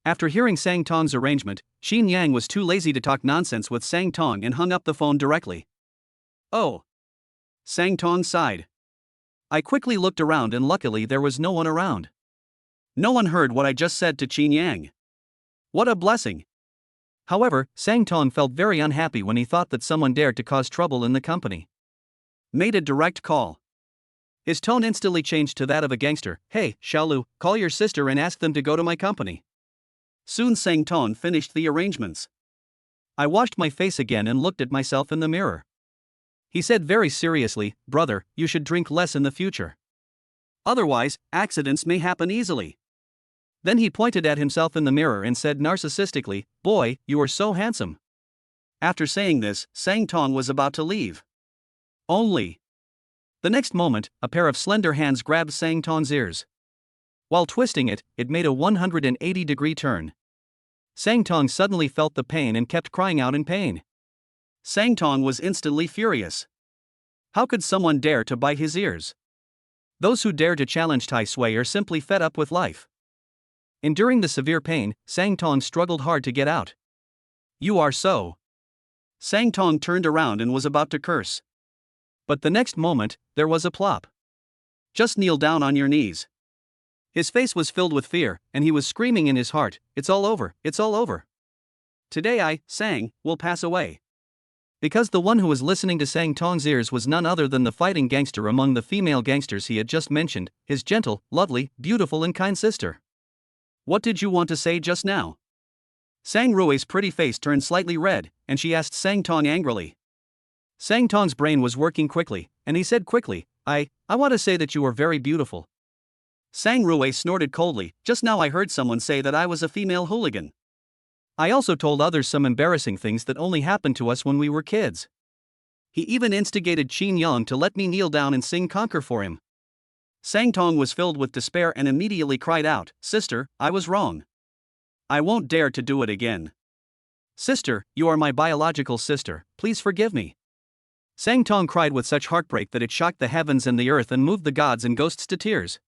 After hearing Sang Tong's arrangement, Chinyang was too lazy to talk nonsense with Sang Tong and hung up the phone directly. Oh. Sang Tong sighed. I quickly looked around and luckily there was no one around. No one heard what I just said to Chinyang. What a blessing. However, Sang Tong felt very unhappy when he thought that someone dared to cause trouble in the company. Made a direct call. His tone instantly changed to that of a gangster. Hey, Xiaolu, call your sister and ask them to go to my company. Soon Sang Tong finished the arrangements. I washed my face again and looked at myself in the mirror. He said very seriously, brother, you should drink less in the future. Otherwise, accidents may happen easily. Then he pointed at himself in the mirror and said narcissistically, boy, you are so handsome. After saying this, Sang Tong was about to leave. Only. The next moment, a pair of slender hands grabbed Sang Tong's ears. While twisting it, it made a 180-degree turn. Sang Tong suddenly felt the pain and kept crying out in pain. Sang Tong was instantly furious. How could someone dare to bite his ears? Those who dare to challenge Tai Sui are simply fed up with life. Enduring the severe pain, Sang Tong struggled hard to get out. You are so. Sang Tong turned around and was about to curse. But the next moment, there was a plop. Just kneel down on your knees. His face was filled with fear, and he was screaming in his heart, it's all over, it's all over. Today I, Sang, will pass away. Because the one who was listening to Sang Tong's ears was none other than the fighting gangster among the female gangsters he had just mentioned, his gentle, lovely, beautiful and kind sister. What did you want to say just now? Sang Rui's pretty face turned slightly red, and she asked Sang Tong angrily. Sang Tong's brain was working quickly, and he said quickly, I want to say that you are very beautiful. Sang Rui snorted coldly, just now I heard someone say that I was a female hooligan. I also told others some embarrassing things that only happened to us when we were kids. He even instigated Chinyang to let me kneel down and sing conquer for him. Sang Tong was filled with despair and immediately cried out, "Sister, I was wrong. I won't dare to do it again. Sister, you are my biological sister, please forgive me." Sang Tong cried with such heartbreak that it shocked the heavens and the earth and moved the gods and ghosts to tears.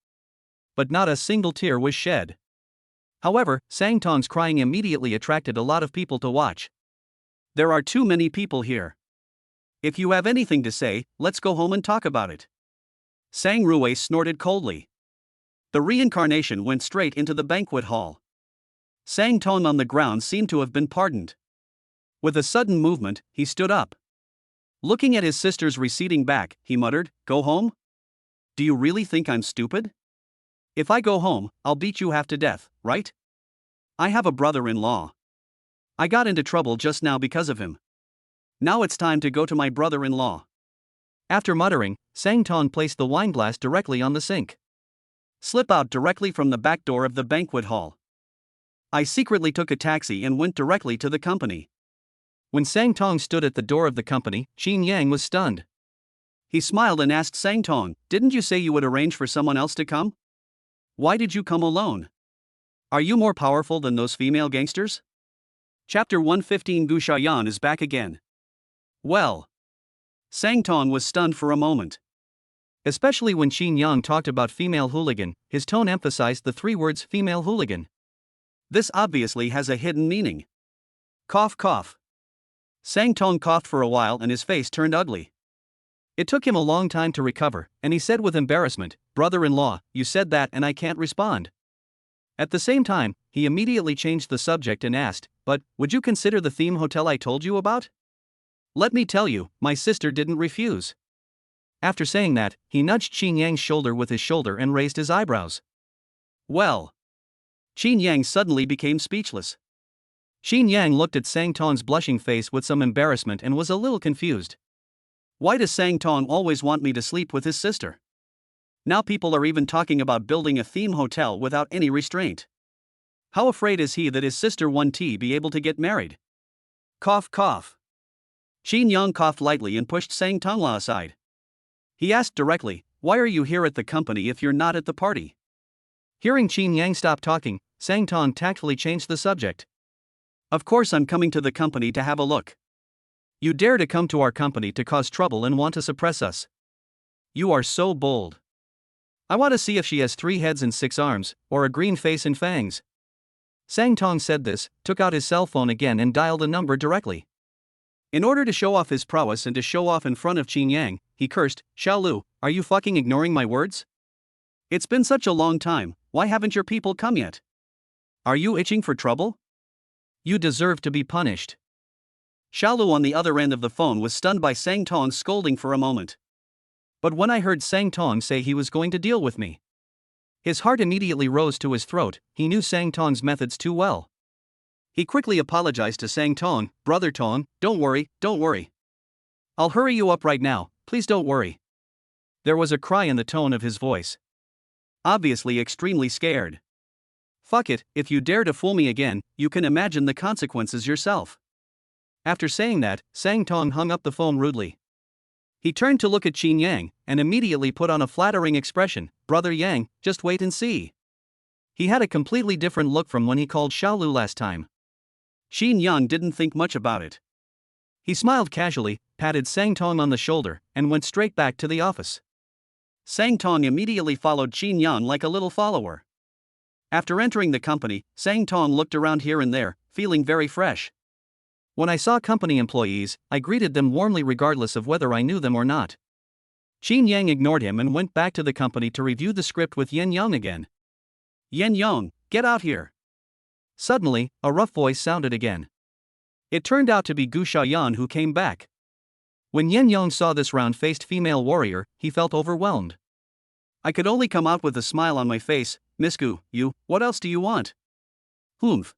But not a single tear was shed. However, Sang Tong's crying immediately attracted a lot of people to watch. "There are too many people here. If you have anything to say, let's go home and talk about it." Sang Rui snorted coldly. The reincarnation went straight into the banquet hall. Sang Tong on the ground seemed to have been pardoned. With a sudden movement, he stood up. Looking at his sister's receding back, he muttered, "Go home? Do you really think I'm stupid? If I go home, I'll beat you half to death, right? I have a brother-in-law. I got into trouble just now because of him. Now it's time to go to my brother-in-law." After muttering, Sang Tong placed the wine glass directly on the sink. "Slip out directly from the back door of the banquet hall." I secretly took a taxi and went directly to the company. When Sang Tong stood at the door of the company, Chinyang was stunned. He smiled and asked Sang Tong, "Didn't you say you would arrange for someone else to come? Why did you come alone? Are you more powerful than those female gangsters?" Chapter 115. Gu Xiaoyan is back again. Well. Sang Tong was stunned for a moment. Especially when Chinyang talked about female hooligan, his tone emphasized the three words female hooligan. This obviously has a hidden meaning. Cough cough. Sang Tong coughed for a while and his face turned ugly. It took him a long time to recover, and he said with embarrassment, "Brother-in-law, you said that and I can't respond." At the same time, he immediately changed the subject and asked, "But, would you consider the theme hotel I told you about? Let me tell you, my sister didn't refuse." After saying that, he nudged Chinyang's shoulder with his shoulder and raised his eyebrows. Well. Chinyang suddenly became speechless. Chinyang looked at Sang Tong's blushing face with some embarrassment and was a little confused. Why does Sang Tong always want me to sleep with his sister? Now people are even talking about building a theme hotel without any restraint. How afraid is he that his sister won't be able to get married? Cough cough. Chinyang coughed lightly and pushed Sang Tong aside. He asked directly, "Why are you here at the company if you're not at the party?" Hearing Chinyang stop talking, Sang Tong tactfully changed the subject. "Of course I'm coming to the company to have a look. You dare to come to our company to cause trouble and want to suppress us. You are so bold. I want to see if she has 3 heads and 6 arms, or a green face and fangs." Sang Tong said this, took out his cell phone again and dialed a number directly. In order to show off his prowess and to show off in front of Chinyang, he cursed, "Xiaolu, are you fucking ignoring my words? It's been such a long time, why haven't your people come yet? Are you itching for trouble? You deserve to be punished." Xiaolu on the other end of the phone was stunned by Sang Tong's scolding for a moment. But when I heard Sang Tong say he was going to deal with me, his heart immediately rose to his throat. He knew Sang Tong's methods too well. He quickly apologized to Sang Tong, "Brother Tong, don't worry. I'll hurry you up right now, please don't worry." There was a cry in the tone of his voice. Obviously extremely scared. "Fuck it, if you dare to fool me again, you can imagine the consequences yourself." After saying that, Sang Tong hung up the phone rudely. He turned to look at Chinyang, and immediately put on a flattering expression, "Brother Yang, just wait and see." He had a completely different look from when he called Xiaolu last time. Chinyang didn't think much about it. He smiled casually, patted Sang Tong on the shoulder, and went straight back to the office. Sang Tong immediately followed Chinyang like a little follower. After entering the company, Sang Tong looked around here and there, feeling very fresh. When I saw company employees, I greeted them warmly regardless of whether I knew them or not. Chinyang ignored him and went back to the company to review the script with Yen Yang again. "Yen Yang, get out here." Suddenly, a rough voice sounded again. It turned out to be Gu Xiaoyan who came back. When Yen Yang saw this round-faced female warrior, he felt overwhelmed. I could only come out with a smile on my face. "Miss Gu, what else do you want?" "Humph."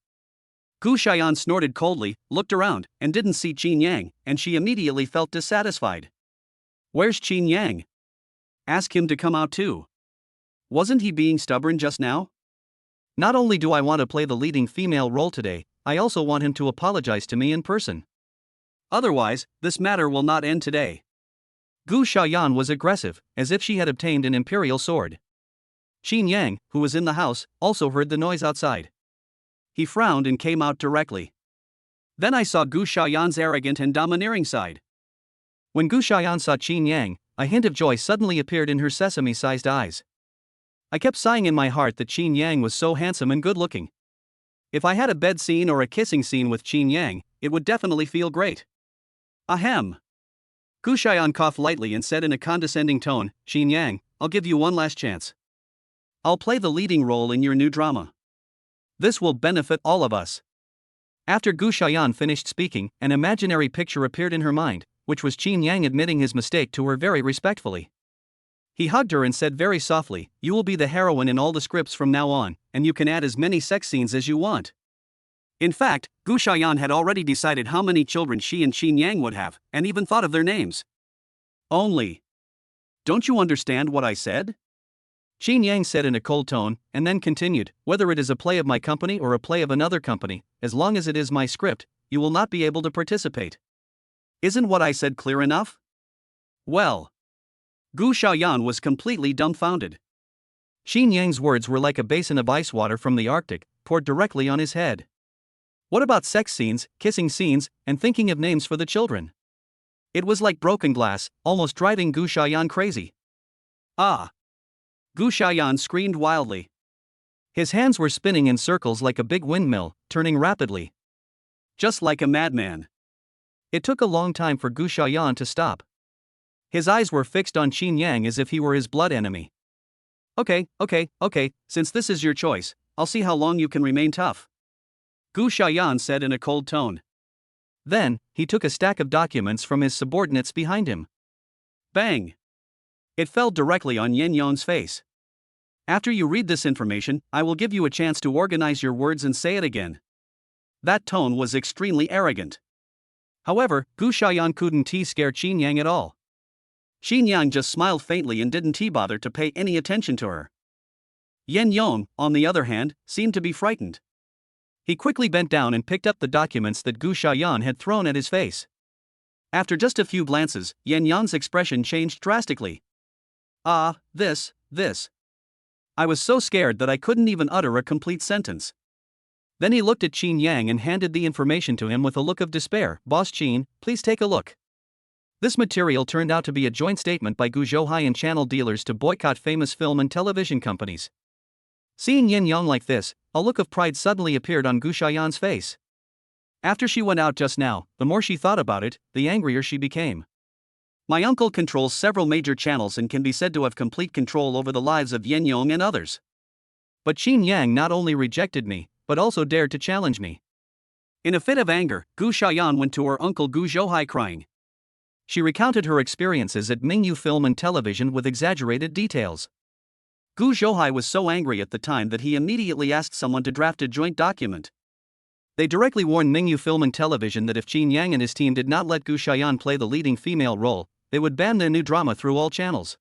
Gu Xiaoyan snorted coldly, looked around, and didn't see Chinyang, and she immediately felt dissatisfied. "Where's Chinyang? Ask him to come out too. Wasn't he being stubborn just now? Not only do I want to play the leading female role today, I also want him to apologize to me in person. Otherwise, this matter will not end today." Gu Xiaoyan was aggressive, as if she had obtained an imperial sword. Chinyang, who was in the house, also heard the noise outside. He frowned and came out directly. Then I saw Gu Xiaoyan's arrogant and domineering side. When Gu Xiaoyan saw Chinyang, a hint of joy suddenly appeared in her sesame-sized eyes. I kept sighing in my heart that Chinyang was so handsome and good-looking. If I had a bed scene or a kissing scene with Chinyang, it would definitely feel great. Ahem. Gu Xiaoyan coughed lightly and said in a condescending tone, Chinyang, I'll give you one last chance. I'll play the leading role in your new drama. This will benefit all of us. After Gu Xiaoyan finished speaking, an imaginary picture appeared in her mind, which was Chinyang admitting his mistake to her very respectfully. He hugged her and said very softly, you will be the heroine in all the scripts from now on, and you can add as many sex scenes as you want. In fact, Gu Xiaoyan had already decided how many children she and Chinyang would have, and even thought of their names. Only. Don't you understand what I said? Chinyang said in a cold tone, and then continued, whether it is a play of my company or a play of another company, as long as it is my script, you will not be able to participate. Isn't what I said clear enough? Well. Gu Xiaoyan was completely dumbfounded. Chinyang's words were like a basin of ice water from the Arctic, poured directly on his head. What about sex scenes, kissing scenes, and thinking of names for the children? It was like broken glass, almost driving Gu Xiaoyan crazy. Ah! Gu Xiaoyan screamed wildly. His hands were spinning in circles like a big windmill, turning rapidly. Just like a madman. It took a long time for Gu Xiaoyan to stop. His eyes were fixed on Chinyang as if he were his blood enemy. Okay, since this is your choice, I'll see how long you can remain tough. Gu Xiaoyan said in a cold tone. Then, he took a stack of documents from his subordinates behind him. Bang! It fell directly on Yenyong's face. After you read this information, I will give you a chance to organize your words and say it again. That tone was extremely arrogant. However, Gu Xiaoyan couldn't scare Chinyang at all. Chinyang just smiled faintly and didn't bother to pay any attention to her. Yenyong, on the other hand, seemed to be frightened. He quickly bent down and picked up the documents that Gu Xiaoyan had thrown at his face. After just a few glances, Yenyong's expression changed drastically. This. I was so scared that I couldn't even utter a complete sentence. Then he looked at Chinyang and handed the information to him with a look of despair. Boss Chin, please take a look. This material turned out to be a joint statement by Gu Zhouhai and channel dealers to boycott famous film and television companies. Seeing Yenyong like this, a look of pride suddenly appeared on Gu Xiaoyan's face. After she went out just now, the more she thought about it, the angrier she became. My uncle controls several major channels and can be said to have complete control over the lives of Yenyong and others. But Chinyang not only rejected me, but also dared to challenge me. In a fit of anger, Gu Xiaoyan went to her uncle Gu Zhouhai crying. She recounted her experiences at Mingyu Film and Television with exaggerated details. Gu Zhouhai was so angry at the time that he immediately asked someone to draft a joint document. They directly warned Mingyu Film and Television that if Chinyang and his team did not let Gu Xiaoyan play the leading female role, they would ban their new drama through all channels.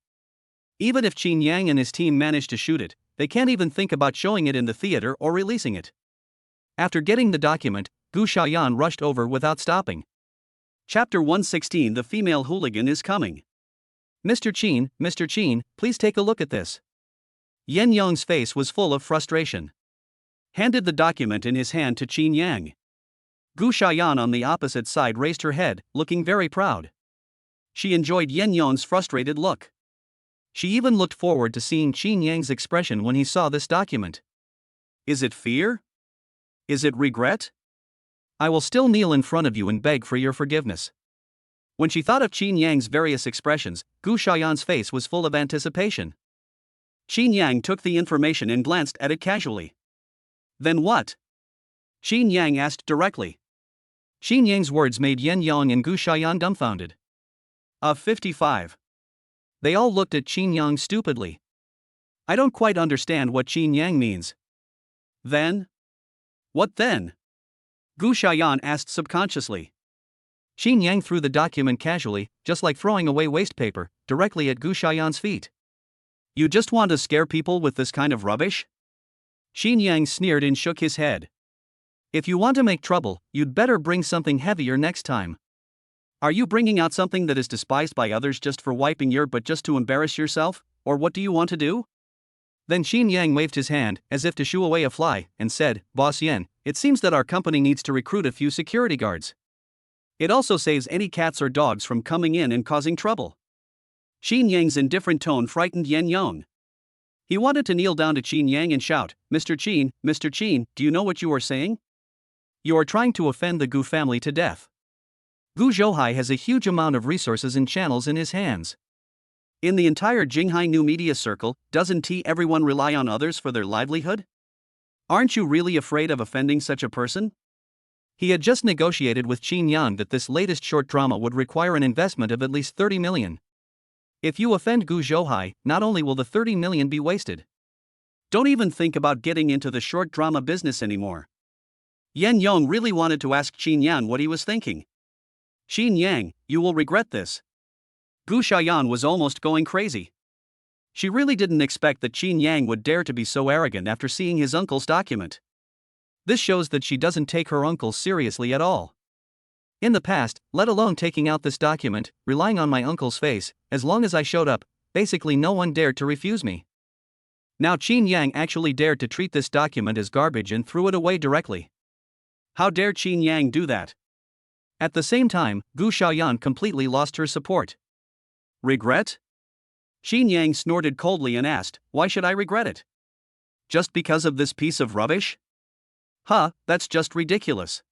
Even if Chinyang and his team managed to shoot it, they can't even think about showing it in the theater or releasing it. After getting the document, Gu Xiaoyan rushed over without stopping. Chapter 116 The Female Hooligan is Coming. Mr. Chin, please take a look at this. Yenyong's face was full of frustration. Handed the document in his hand to Chinyang. Gu Xiaoyan on the opposite side raised her head, looking very proud. She enjoyed Yenyong's frustrated look. She even looked forward to seeing Chinyang's expression when he saw this document. Is it fear? Is it regret? I will still kneel in front of you and beg for your forgiveness. When she thought of Chinyang's various expressions, Gu Xiaoyan's face was full of anticipation. Chinyang took the information and glanced at it casually. Then what? Chinyang asked directly. Chinyang's words made Yenyong and Gu Xiaoyan dumbfounded. 55. They all looked at Chinyang stupidly. I don't quite understand what Chinyang means. Then? What then? Gu Xiaoyan asked subconsciously. Chinyang threw the document casually, just like throwing away waste paper, directly at Gu Xiaoyan's feet. You just want to scare people with this kind of rubbish? Chinyang sneered and shook his head. If you want to make trouble, you'd better bring something heavier next time. Are you bringing out something that is despised by others just for wiping your butt just to embarrass yourself, or what do you want to do? Then Chinyang waved his hand, as if to shoo away a fly, and said, "Boss Yen, it seems that our company needs to recruit a few security guards. It also saves any cats or dogs from coming in and causing trouble." Chinyang's indifferent tone frightened Yen Yong. He wanted to kneel down to Chinyang and shout, Mr. Chin, do you know what you are saying? You are trying to offend the Gu family to death. Gu Zhouhai has a huge amount of resources and channels in his hands. In the entire Jinghai new media circle, doesn't everyone rely on others for their livelihood? Aren't you really afraid of offending such a person? He had just negotiated with Chinyang that this latest short drama would require an investment of at least 30 million. If you offend Gu Zhouhai, not only will the 30 million be wasted. Don't even think about getting into the short drama business anymore. Yen Yong really wanted to ask Chinyang what he was thinking. Chinyang, you will regret this. Gu Xiaoyan was almost going crazy. She really didn't expect that Chinyang would dare to be so arrogant after seeing his uncle's document. This shows that she doesn't take her uncle seriously at all. In the past, let alone taking out this document, relying on my uncle's face, as long as I showed up, basically no one dared to refuse me. Now Chinyang actually dared to treat this document as garbage and threw it away directly. How dare Chinyang do that? At the same time, Gu Xiaoyan completely lost her support. Regret? Chinyang snorted coldly and asked, why should I regret it? Just because of this piece of rubbish? That's just ridiculous.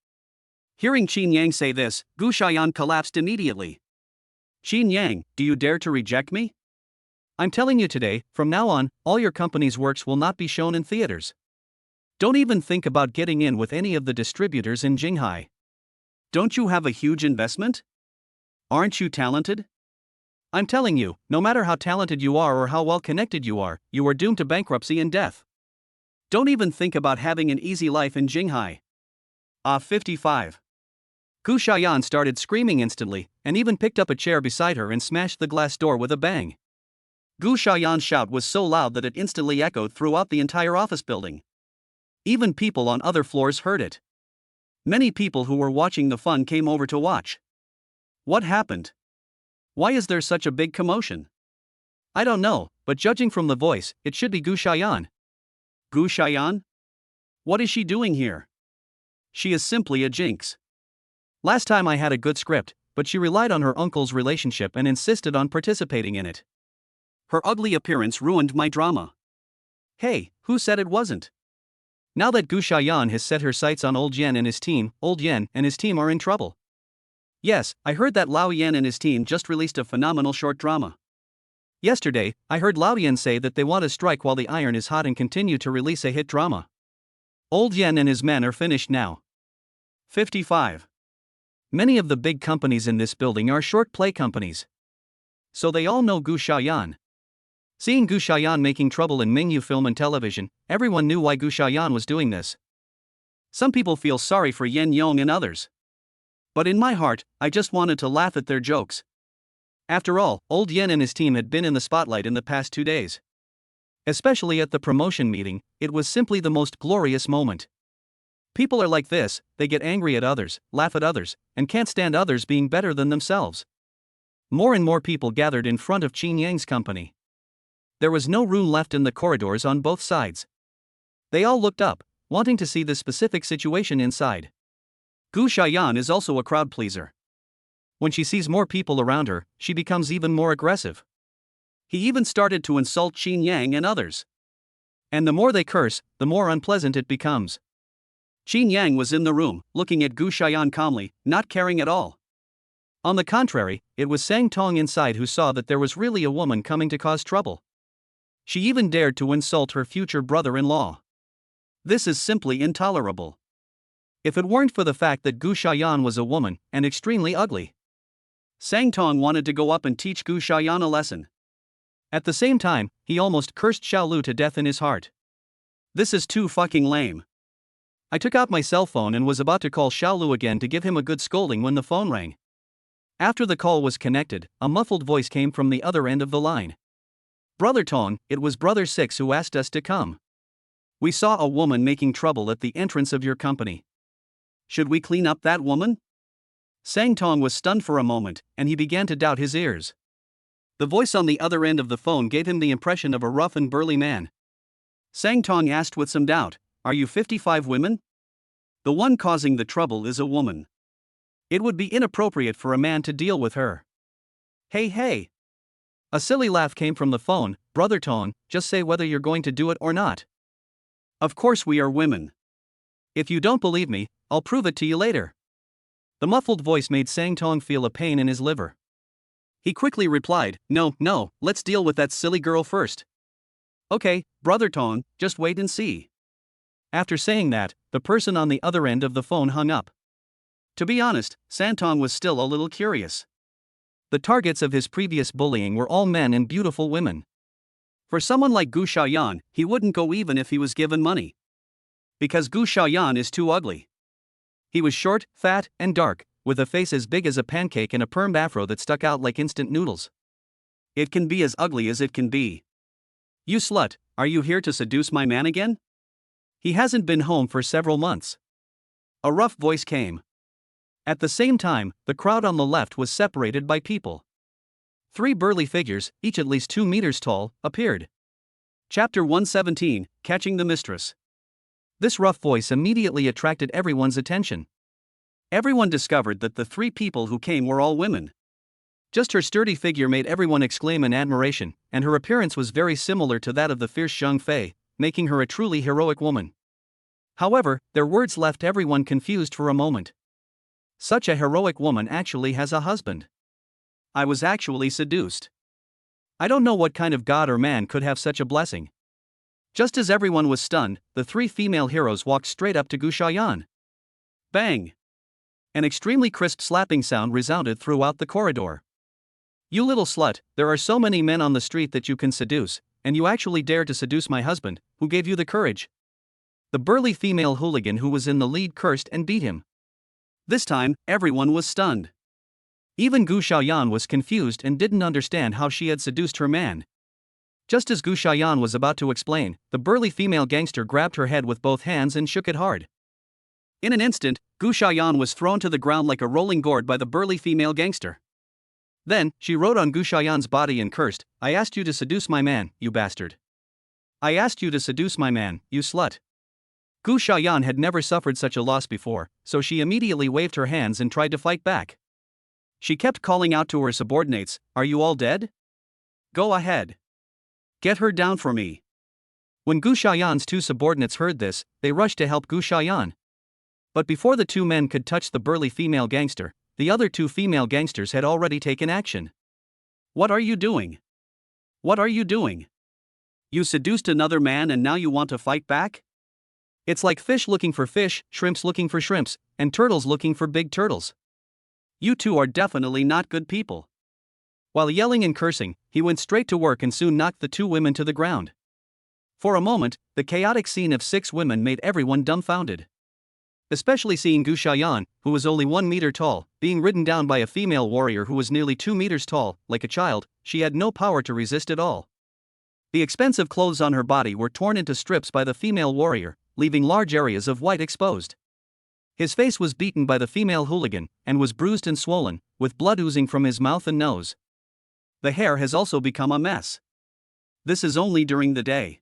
Hearing Chinyang say this, Gu Xiaoyan collapsed immediately. Chinyang, do you dare to reject me? I'm telling you today, from now on, all your company's works will not be shown in theaters. Don't even think about getting in with any of the distributors in Jinghai. Don't you have a huge investment? Aren't you talented? I'm telling you, no matter how talented you are or how well connected you are doomed to bankruptcy and death. Don't even think about having an easy life in Jinghai. 55. Gu Xiaoyan started screaming instantly, and even picked up a chair beside her and smashed the glass door with a bang. Gu Xiaoyan's shout was so loud that it instantly echoed throughout the entire office building. Even people on other floors heard it. Many people who were watching the fun came over to watch. What happened? Why is there such a big commotion? I don't know, but judging from the voice, it should be Gu Xiaoyan. Gu Xiaoyan? What is she doing here? She is simply a jinx. Last time I had a good script, but she relied on her uncle's relationship and insisted on participating in it. Her ugly appearance ruined my drama. Hey, who said it wasn't? Now that Gu Xiaoyan has set her sights on Old Yen and his team are in trouble. Yes, I heard that Lao Yan and his team just released a phenomenal short drama. Yesterday, I heard Lao Yan say that they want to strike while the iron is hot and continue to release a hit drama. Old Yen and his men are finished now. 55. Many of the big companies in this building are short play companies. So they all know Gu Xiaoyan. Seeing Gu Xiaoyan making trouble in Mingyu Film and Television, everyone knew why Gu Xiaoyan was doing this. Some people feel sorry for Yen Yong and others. But in my heart, I just wanted to laugh at their jokes. After all, Old Yen and his team had been in the spotlight in the past 2 days. Especially at the promotion meeting, it was simply the most glorious moment. People are like this, they get angry at others, laugh at others, and can't stand others being better than themselves. More and more people gathered in front of Chinyang's company. There was no room left in the corridors on both sides. They all looked up, wanting to see the specific situation inside. Gu Xiaoyan is also a crowd pleaser. When she sees more people around her, she becomes even more aggressive. He even started to insult Chinyang and others. And the more they curse, the more unpleasant it becomes. Chinyang was in the room, looking at Gu Xiaoyan calmly, not caring at all. On the contrary, it was Sang Tong inside who saw that there was really a woman coming to cause trouble. She even dared to insult her future brother-in-law. This is simply intolerable. If it weren't for the fact that Gu Xiaoyan was a woman, and extremely ugly. Sang Tong wanted to go up and teach Gu Xiaoyan a lesson. At the same time, he almost cursed Xiao Lu to death in his heart. This is too fucking lame. I took out my cell phone and was about to call Xiao Lu again to give him a good scolding when the phone rang. After the call was connected, a muffled voice came from the other end of the line. Brother Tong, it was Brother Six who asked us to come. We saw a woman making trouble at the entrance of your company. Should we clean up that woman? Sang Tong was stunned for a moment, and he began to doubt his ears. The voice on the other end of the phone gave him the impression of a rough and burly man. Sang Tong asked with some doubt, are you 55 women? The one causing the trouble is a woman. It would be inappropriate for a man to deal with her. Hey hey! A silly laugh came from the phone. Brother Tong, just say whether you're going to do it or not. Of course we are women. If you don't believe me, I'll prove it to you later. The muffled voice made Sang Tong feel a pain in his liver. He quickly replied, no, let's deal with that silly girl first. Okay, Brother Tong, just wait and see. After saying that, the person on the other end of the phone hung up. To be honest, Sang Tong was still a little curious. The targets of his previous bullying were all men and beautiful women. For someone like Gu Xiaoyan, he wouldn't go even if he was given money. Because Gu Xiaoyan is too ugly. He was short, fat, and dark, with a face as big as a pancake and a permed afro that stuck out like instant noodles. It can be as ugly as it can be. You slut, are you here to seduce my man again? He hasn't been home for several months. A rough voice came. At the same time, the crowd on the left was separated by people. 3 burly figures, each at least 2 meters tall, appeared. Chapter 117, Catching the Mistress. This rough voice immediately attracted everyone's attention. Everyone discovered that the 3 people who came were all women. Just her sturdy figure made everyone exclaim in admiration, and her appearance was very similar to that of the fierce Zheng Fei, making her a truly heroic woman. However, their words left everyone confused for a moment. Such a heroic woman actually has a husband. I was actually seduced. I don't know what kind of god or man could have such a blessing. Just as everyone was stunned, the 3 female heroes walked straight up to Gu Xiaoyan. Bang! An extremely crisp slapping sound resounded throughout the corridor. You little slut, there are so many men on the street that you can seduce, and you actually dare to seduce my husband, who gave you the courage? The burly female hooligan who was in the lead cursed and beat him. This time, everyone was stunned. Even Gu Xiaoyan was confused and didn't understand how she had seduced her man. Just as Gu Xiaoyan was about to explain, the burly female gangster grabbed her head with both hands and shook it hard. In an instant, Gu Xiaoyan was thrown to the ground like a rolling gourd by the burly female gangster. Then, she rode on Gu Xiaoyan's body and cursed, I asked you to seduce my man, you bastard. I asked you to seduce my man, you slut. Gu Xiaoyan had never suffered such a loss before, so she immediately waved her hands and tried to fight back. She kept calling out to her subordinates, are you all dead? Go ahead. Get her down for me. When Gu Xiaoyan's 2 subordinates heard this, they rushed to help Gu Xiaoyan. But before the 2 men could touch the burly female gangster, the other 2 female gangsters had already taken action. What are you doing? What are you doing? You seduced another man and now you want to fight back? It's like fish looking for fish, shrimps looking for shrimps, and turtles looking for big turtles. You 2 are definitely not good people. While yelling and cursing, he went straight to work and soon knocked the 2 women to the ground. For a moment, the chaotic scene of 6 women made everyone dumbfounded. Especially seeing Gu Xiaoyan, who was only 1 meter tall, being ridden down by a female warrior who was nearly 2 meters tall, like a child, she had no power to resist at all. The expensive clothes on her body were torn into strips by the female warrior, leaving large areas of white exposed. His face was beaten by the female hooligan, and was bruised and swollen, with blood oozing from his mouth and nose. The hair has also become a mess. This is only during the day.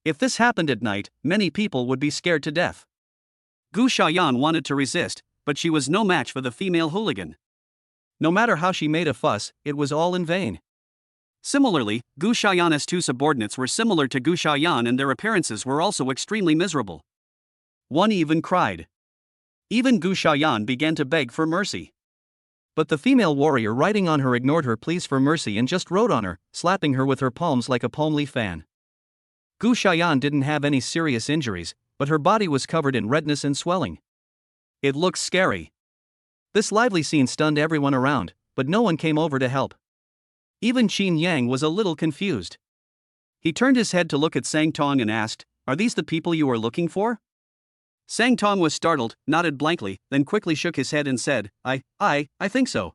If this happened at night, many people would be scared to death. Gu Xiaoyan wanted to resist, but she was no match for the female hooligan. No matter how she made a fuss, it was all in vain. Similarly, Gu Xiaoyan's 2 subordinates were similar to Gu Xiaoyan and their appearances were also extremely miserable. One even cried. Even Gu Xiaoyan began to beg for mercy. But the female warrior riding on her ignored her pleas for mercy and just rode on her, slapping her with her palms like a palm leaf fan. Gu Xiaoyan didn't have any serious injuries, but her body was covered in redness and swelling. It looks scary. This lively scene stunned everyone around, but no one came over to help. Even Chinyang was a little confused. He turned his head to look at Sang Tong and asked, are these the people you are looking for? Sang Tong was startled, nodded blankly, then quickly shook his head and said, I think so.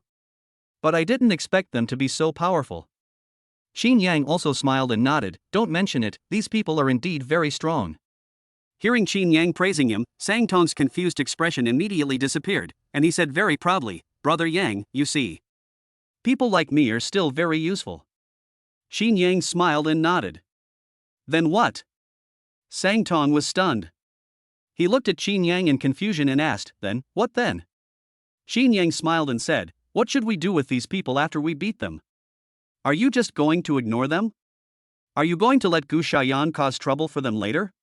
But I didn't expect them to be so powerful. Chinyang also smiled and nodded, don't mention it, these people are indeed very strong. Hearing Chinyang praising him, Sang Tong's confused expression immediately disappeared, and he said very proudly, Brother Yang, you see. People like me are still very useful. Chinyang smiled and nodded. Then what? Sang Tong was stunned. He looked at Chinyang in confusion and asked, "Then, what then?" Chinyang smiled and said, "What should we do with these people after we beat them? Are you just going to ignore them? Are you going to let Gu Xiaoyan cause trouble for them later?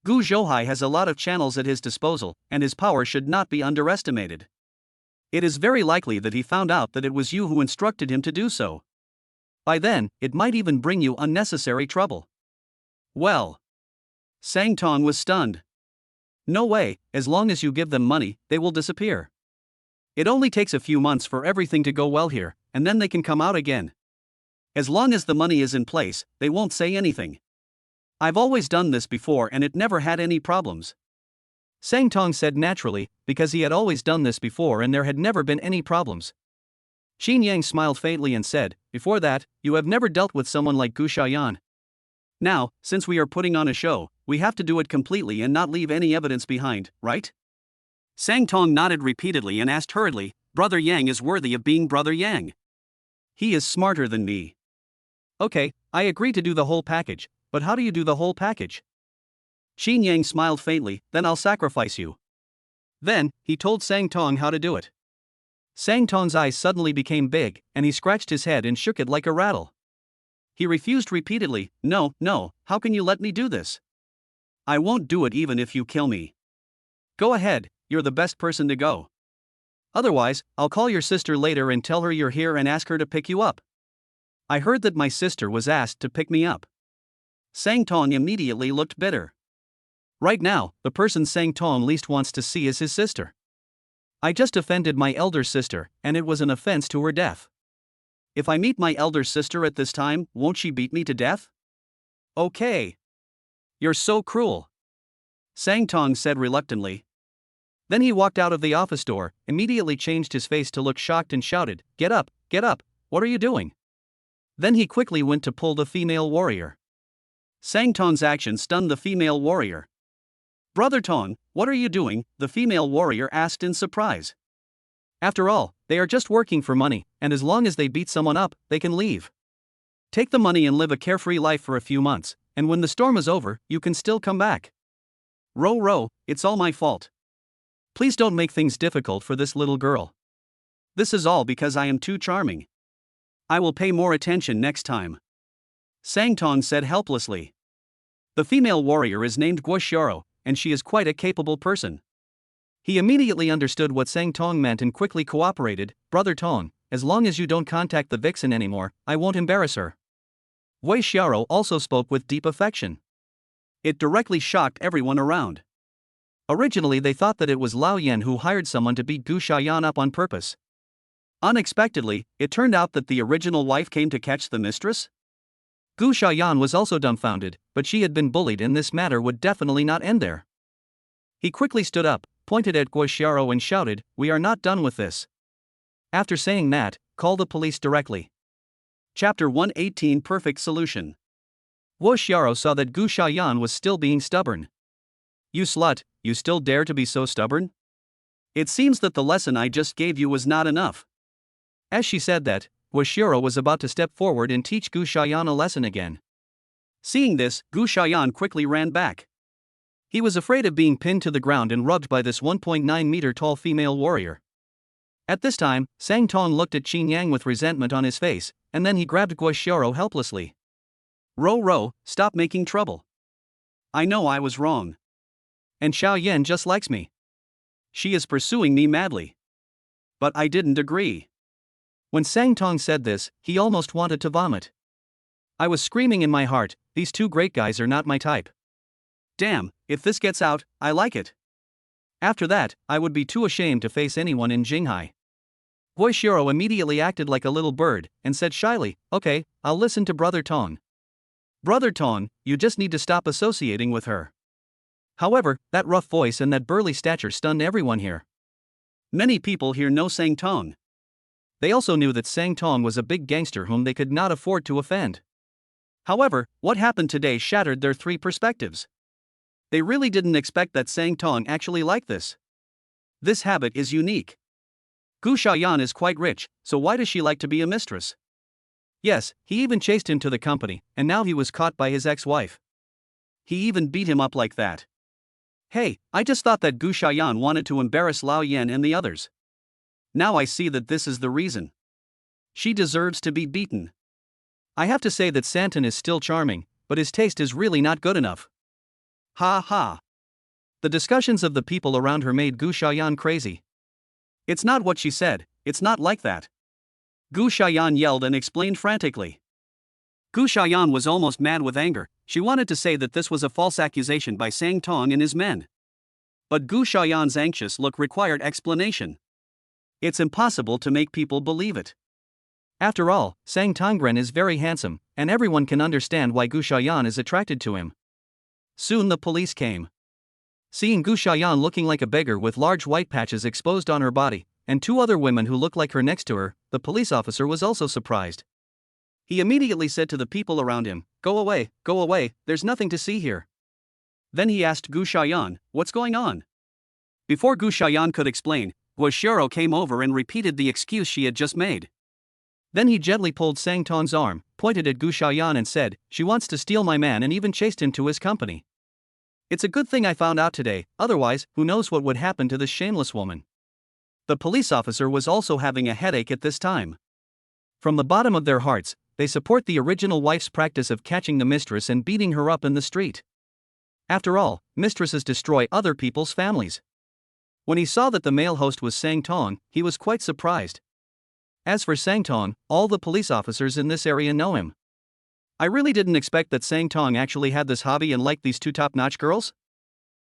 Gu Zhouhai has a lot of channels at his disposal, and his power should not be underestimated. It is very likely that he found out that it was you who instructed him to do so. By then, it might even bring you unnecessary trouble." Well. Sang Tong was stunned. No way, as long as you give them money, they will disappear. It only takes a few months for everything to go well here, and then they can come out again. As long as the money is in place, they won't say anything. I've always done this before and it never had any problems. Sang Tong said naturally, because he had always done this before and there had never been any problems. Chinyang smiled faintly and said, "Before that, you have never dealt with someone like Gu Xiaoyan. Now, since we are putting on a show, we have to do it completely and not leave any evidence behind, right?" Sang Tong nodded repeatedly and asked hurriedly, "Brother Yang is worthy of being Brother Yang. He is smarter than me. Okay, I agree to do the whole package, but how do you do the whole package?" Chinyang smiled faintly, "Then I'll sacrifice you." Then, he told Sang Tong how to do it. Sang Tong's eyes suddenly became big, and he scratched his head and shook it like a rattle. He refused repeatedly, "No, no, how can you let me do this? I won't do it even if you kill me. Go ahead, you're the best person to go. Otherwise, I'll call your sister later and tell her you're here and ask her to pick you up. I heard that my sister was asked to pick me up." Sang Tong immediately looked bitter. Right now, the person Sang Tong least wants to see is his sister. I just offended my elder sister, and it was an offense to her death. If I meet my elder sister at this time, won't she beat me to death? Okay. You're so cruel, Sang Tong said reluctantly. Then he walked out of the office door, immediately changed his face to look shocked and shouted, get up, what are you doing?" Then he quickly went to pull the female warrior. Sang Tong's action stunned the female warrior. "Brother Tong, what are you doing?" the female warrior asked in surprise. "After all, they are just working for money, and as long as they beat someone up, they can leave. Take the money and live a carefree life for a few months, and when the storm is over, you can still come back. Ro, it's all my fault. Please don't make things difficult for this little girl. This is all because I am too charming. I will pay more attention next time," Sang Tong said helplessly. The female warrior is named Guo Xiaro, and she is quite a capable person. He immediately understood what Sang Tong meant and quickly cooperated. "Brother Tong, as long as you don't contact the vixen anymore, I won't embarrass her." Wei Xiao also spoke with deep affection. It directly shocked everyone around. Originally they thought that it was Lao Yan who hired someone to beat Gu Xiaoyan up on purpose. Unexpectedly, it turned out that the original wife came to catch the mistress? Gu Xiaoyan was also dumbfounded, but she had been bullied and this matter would definitely not end there. He quickly stood up, pointed at Guo Xiao and shouted, "We are not done with this." After saying that, call the police directly. Chapter 118 Perfect Solution. Guo Xiao saw that Gu Xiaoyan was still being stubborn. "You slut, you still dare to be so stubborn? It seems that the lesson I just gave you was not enough." As she said that, Guo Xiao was about to step forward and teach Gu Xiaoyan a lesson again. Seeing this, Gu Xiaoyan quickly ran back. He was afraid of being pinned to the ground and rubbed by this 1.9-meter tall female warrior. At this time, Sang Tong looked at Chinyang with resentment on his face, and then he grabbed Guo Xiao helplessly. Ro, stop making trouble. I know I was wrong. And Xiao Yan just likes me. She is pursuing me madly. But I didn't agree. When Sang Tong said this, he almost wanted to vomit. I was screaming in my heart, these two great guys are not my type. Damn, if this gets out, I like it. After that, I would be too ashamed to face anyone in Jinghai. Guo Xiao immediately acted like a little bird, and said shyly, "Okay, I'll listen to Brother Tong. Brother Tong, you just need to stop associating with her." However, that rough voice and that burly stature stunned everyone here. Many people here know Sang Tong. They also knew that Sang Tong was a big gangster whom they could not afford to offend. However, what happened today shattered their three perspectives. They really didn't expect that Sang Tong actually liked this. This habit is unique. Gu Xiaoyan is quite rich, so why does she like to be a mistress? Yes, he even chased him to the company, and now he was caught by his ex-wife. he even beat him up like that. Hey, I just thought that Gu Xiaoyan wanted to embarrass Lao Yan and the others. Now I see that this is the reason. She deserves to be beaten. I have to say that Santon is still charming, but his taste is really not good enough. Ha ha. The discussions of the people around her made Gu Xiaoyan crazy. It's not what she said, it's not like that. Gu Xiaoyan yelled and explained frantically. Gu Xiaoyan was almost mad with anger. She wanted to say that this was a false accusation by Sang Tong and his men. But Gu Xiaoyan's anxious look required explanation. It's impossible to make people believe it. After all, Sang Tongren is very handsome, and everyone can understand why Gu Xiaoyan is attracted to him. Soon the police came. Seeing Gu Xiaoyan looking like a beggar with large white patches exposed on her body, and two other women who looked like her next to her, the police officer was also surprised. He immediately said to the people around him, go away, there's nothing to see here. Then he asked Gu Xiaoyan, what's going on? Before Gu Xiaoyan could explain, Guoxiero came over and repeated the excuse she had just made. Then he gently pulled Sang Tong's arm, pointed at Gu Xiaoyan and said, she wants to steal my man, and even chased him to his company. It's a good thing I found out today, otherwise, who knows what would happen to this shameless woman. The police officer was also having a headache at this time. From the bottom of their hearts, they support the original wife's practice of catching the mistress and beating her up in the street. After all, mistresses destroy other people's families. When he saw that the male host was Sang Tong, he was quite surprised. As for Sang Tong, all the police officers in this area know him. I really didn't expect that Sang Tong actually had this hobby and liked these two top-notch girls.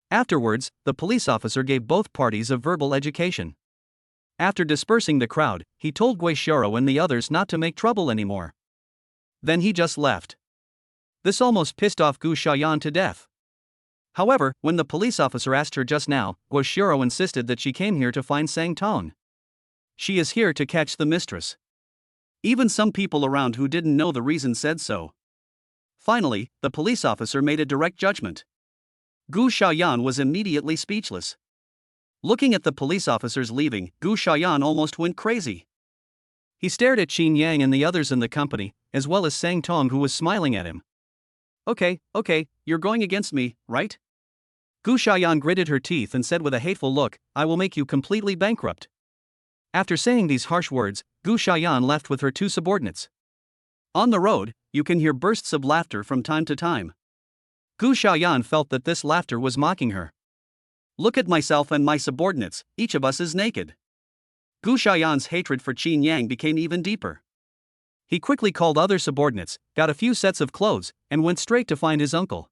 Afterwards, the police officer gave both parties a verbal education. After dispersing the crowd, he told Guoxiero and the others not to make trouble anymore. Then he just left. This almost pissed off Gu Xiaoyan to death. However, when the police officer asked her just now, Guoxiero insisted that she came here to find Sang Tong. She is here to catch the mistress. Even some people around who didn't know the reason said so. Finally, the police officer made a direct judgment. Gu Xiaoyan was immediately speechless. Looking at the police officers leaving, Gu Xiaoyan almost went crazy. He stared at Chinyang and the others in the company, as well as Sang Tong, who was smiling at him. Okay, you're going against me, right? Gu Xiaoyan gritted her teeth and said with a hateful look, I will make you completely bankrupt. After saying these harsh words, Gu Xiaoyan left with her two subordinates. On the road, you can hear bursts of laughter from time to time. Gu Xiaoyan felt that this laughter was mocking her. Look at myself and my subordinates, each of us is naked. Gu Xiaoyan's hatred for Chinyang became even deeper. He quickly called other subordinates, got a few sets of clothes, and went straight to find his uncle.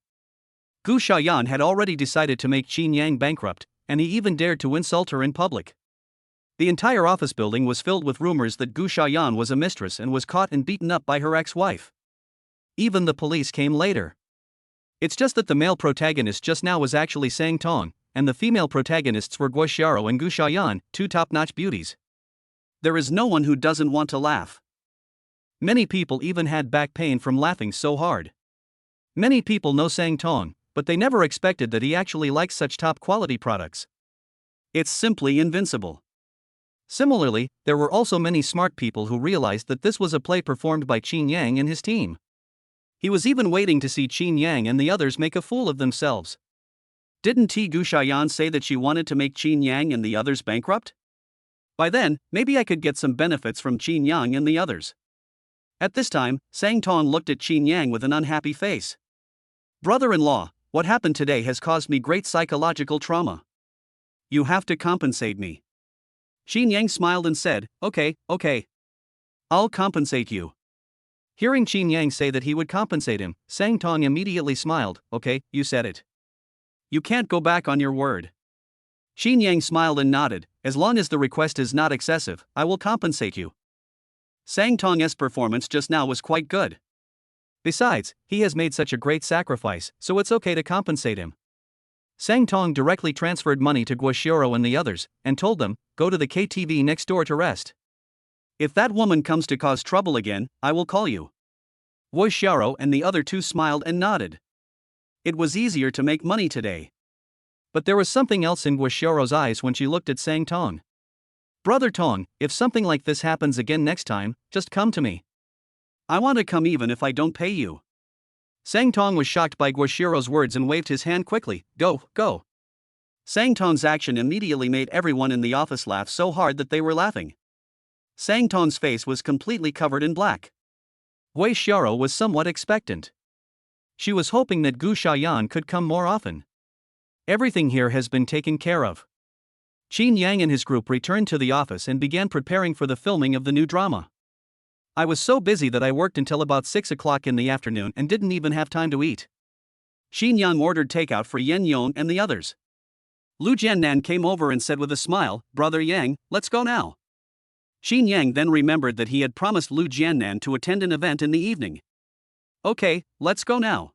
Gu Xiaoyan had already decided to make Chinyang bankrupt, and he even dared to insult her in public. The entire office building was filled with rumors that Gu Xiaoyan was a mistress and was caught and beaten up by her ex-wife. Even the police came later. It's just that the male protagonist just now was actually Sang Tong, and the female protagonists were Guoxiero and Gu Xiaoyan, two top-notch beauties. There is no one who doesn't want to laugh. Many people even had back pain from laughing so hard. Many people know Sang Tong, but they never expected that he actually likes such top-quality products. It's simply invincible. Similarly, there were also many smart people who realized that this was a play performed by Chinyang and his team. He was even waiting to see Chinyang and the others make a fool of themselves. Didn't Gu Xiaoyan say that she wanted to make Chinyang and the others bankrupt? By then, maybe I could get some benefits from Chinyang and the others. At this time, Sang Tong looked at Chinyang with an unhappy face. Brother-in-law, what happened today has caused me great psychological trauma. You have to compensate me. Chinyang smiled and said, okay. I'll compensate you. Hearing Chinyang say that he would compensate him, Sang Tong immediately smiled, okay, you said it. You can't go back on your word. Chinyang smiled and nodded, as long as the request is not excessive, I will compensate you. Sang Tong's performance just now was quite good. Besides, he has made such a great sacrifice, so it's okay to compensate him. Sang Tong directly transferred money to Guoxiero and the others, and told them, go to the KTV next door to rest. If that woman comes to cause trouble again, I will call you. Guoxiero and the other two smiled and nodded. It was easier to make money today. But there was something else in Guoxiero's eyes when she looked at Sang Tong. Brother Tong, if something like this happens again next time, just come to me. I want to come even if I don't pay you. Sang Tong was shocked by Guoshiro's words and waved his hand quickly. Go, go. Sang Tong's action immediately made everyone in the office laugh so hard that they were laughing. Sang Tong's face was completely covered in black. Guoshiro was somewhat expectant. She was hoping that Gu Xiaoyan could come more often. Everything here has been taken care of. Chinyang and his group returned to the office and began preparing for the filming of the new drama. I was so busy that I worked until about 6 o'clock in the afternoon and didn't even have time to eat. Chinyang ordered takeout for Yen Yong and the others. Lu Jiannan came over and said with a smile, Brother Yang, let's go now. Chinyang then remembered that he had promised Lu Jiannan to attend an event in the evening. Okay, let's go now.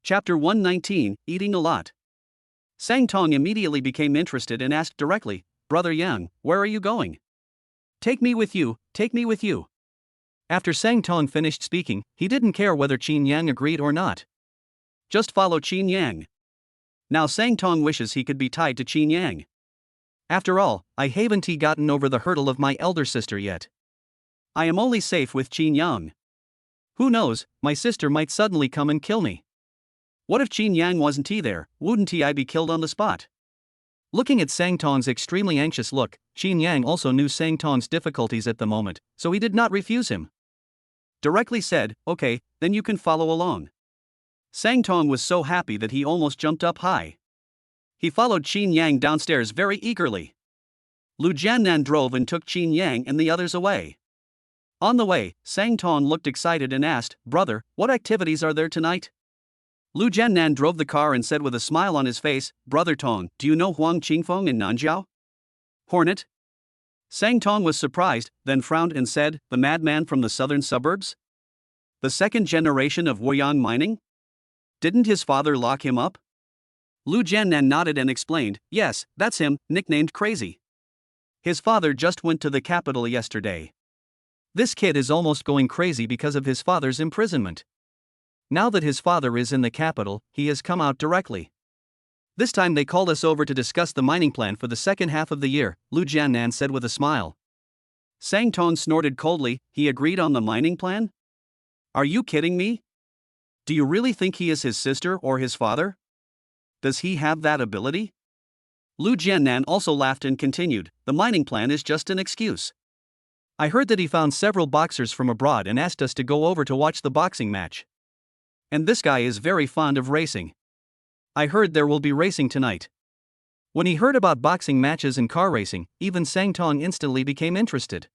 Chapter 119, Eating a Lot. Sang Tong immediately became interested and asked directly, Brother Yang, where are you going? Take me with you, take me with you. After Sang Tong finished speaking, he didn't care whether Chinyang agreed or not. Just follow Chinyang. Now Sang Tong wishes he could be tied to Chinyang. After all, I haven't gotten over the hurdle of my elder sister yet. I am only safe with Chinyang. Who knows, my sister might suddenly come and kill me. What if Chinyang wasn't there, wouldn't I be killed on the spot? Looking at Sang Tong's extremely anxious look, Chinyang also knew Sang Tong's difficulties at the moment, so he did not refuse him. Directly said, okay, then you can follow along. Sang Tong was so happy that he almost jumped up high. He followed Chinyang downstairs very eagerly. Lu Jiannan drove and took Chinyang and the others away. On the way, Sang Tong looked excited and asked, Brother, what activities are there tonight? Lu Jiannan drove the car and said with a smile on his face, Brother Tong, do you know Huang Qingfeng in Nanjiao? Hornet? Sang Tong was surprised, then frowned and said, the madman from the southern suburbs? The second generation of Woyang mining? Didn't his father lock him up? Lu Jiannan nodded and explained, yes, that's him, nicknamed Crazy. His father just went to the capital yesterday. This kid is almost going crazy because of his father's imprisonment. Now that his father is in the capital, he has come out directly. This time they called us over to discuss the mining plan for the second half of the year, Lu Jiannan said with a smile. Sang Tong snorted coldly, he agreed on the mining plan? Are you kidding me? Do you really think he is his sister or his father? Does he have that ability? Lu Jiannan also laughed and continued, the mining plan is just an excuse. I heard that he found several boxers from abroad and asked us to go over to watch the boxing match. And this guy is very fond of racing. I heard there will be racing tonight. When he heard about boxing matches and car racing, even Sang Tong instantly became interested.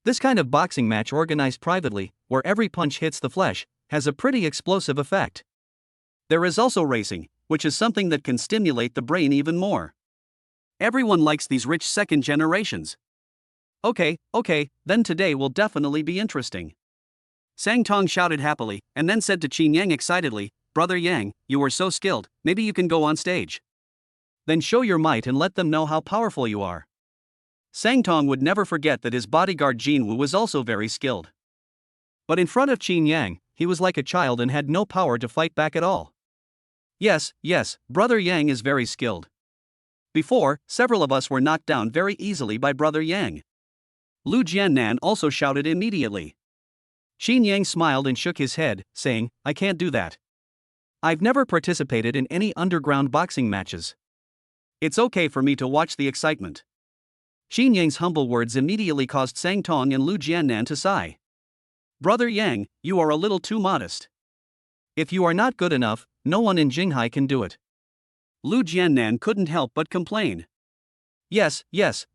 This kind of boxing match organized privately, where every punch hits the flesh, has a pretty explosive effect. There is also racing, which is something that can stimulate the brain even more. Everyone likes these rich second generations. Okay, then today will definitely be interesting. Sang Tong shouted happily, and then said to Chinyang excitedly, Brother Yang, you are so skilled, maybe you can go on stage. Then show your might and let them know how powerful you are. Sang Tong would never forget that his bodyguard Jinwoo was also very skilled. But in front of Chinyang, he was like a child and had no power to fight back at all. Yes, Brother Yang is very skilled. Before, several of us were knocked down very easily by Brother Yang. Lu Jiannan also shouted immediately. Chinyang smiled and shook his head, saying, I can't do that. I've never participated in any underground boxing matches. It's okay for me to watch the excitement. Chinyang's humble words immediately caused Sang Tong and Lu Jiannan to sigh. Brother Yang, you are a little too modest. If you are not good enough, no one in Jinghai can do it. Lu Jiannan couldn't help but complain. Yes,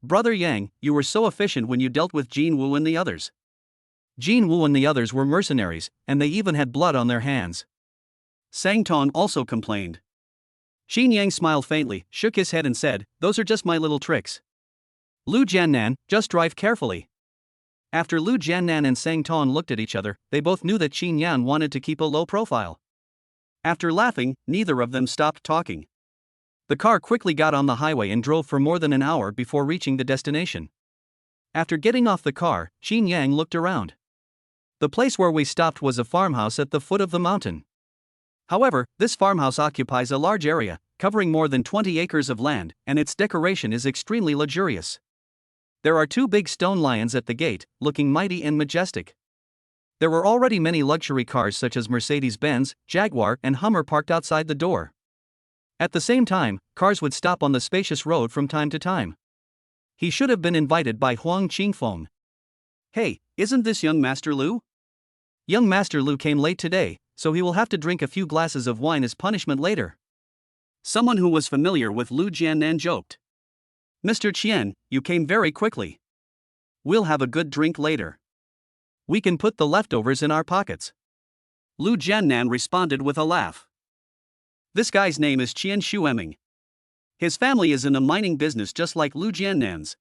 Brother Yang, you were so efficient when you dealt with Jinwoo and the others. Jinwoo and the others were mercenaries, and they even had blood on their hands. Sang Tong also complained. Chinyang smiled faintly, shook his head and said, those are just my little tricks. Lu Jiannan, just drive carefully. After Lu Jiannan and Sang Tong looked at each other, they both knew that Chinyang wanted to keep a low profile. After laughing, neither of them stopped talking. The car quickly got on the highway and drove for more than an hour before reaching the destination. After getting off the car, Chinyang looked around. The place where we stopped was a farmhouse at the foot of the mountain. However, this farmhouse occupies a large area, covering more than 20 acres of land, and its decoration is extremely luxurious. There are two big stone lions at the gate, looking mighty and majestic. There were already many luxury cars such as Mercedes-Benz, Jaguar, and Hummer parked outside the door. At the same time, cars would stop on the spacious road from time to time. He should have been invited by Huang Qingfeng. Hey, isn't this young Master Lu? Young Master Lu came late today, so he will have to drink a few glasses of wine as punishment later. Someone who was familiar with Lu Jiannan joked. Mr. Qian, you came very quickly. We'll have a good drink later. We can put the leftovers in our pockets. Lu Jiannan responded with a laugh. This guy's name is Qian Shueming. His family is in a mining business just like Lu Jiannan's.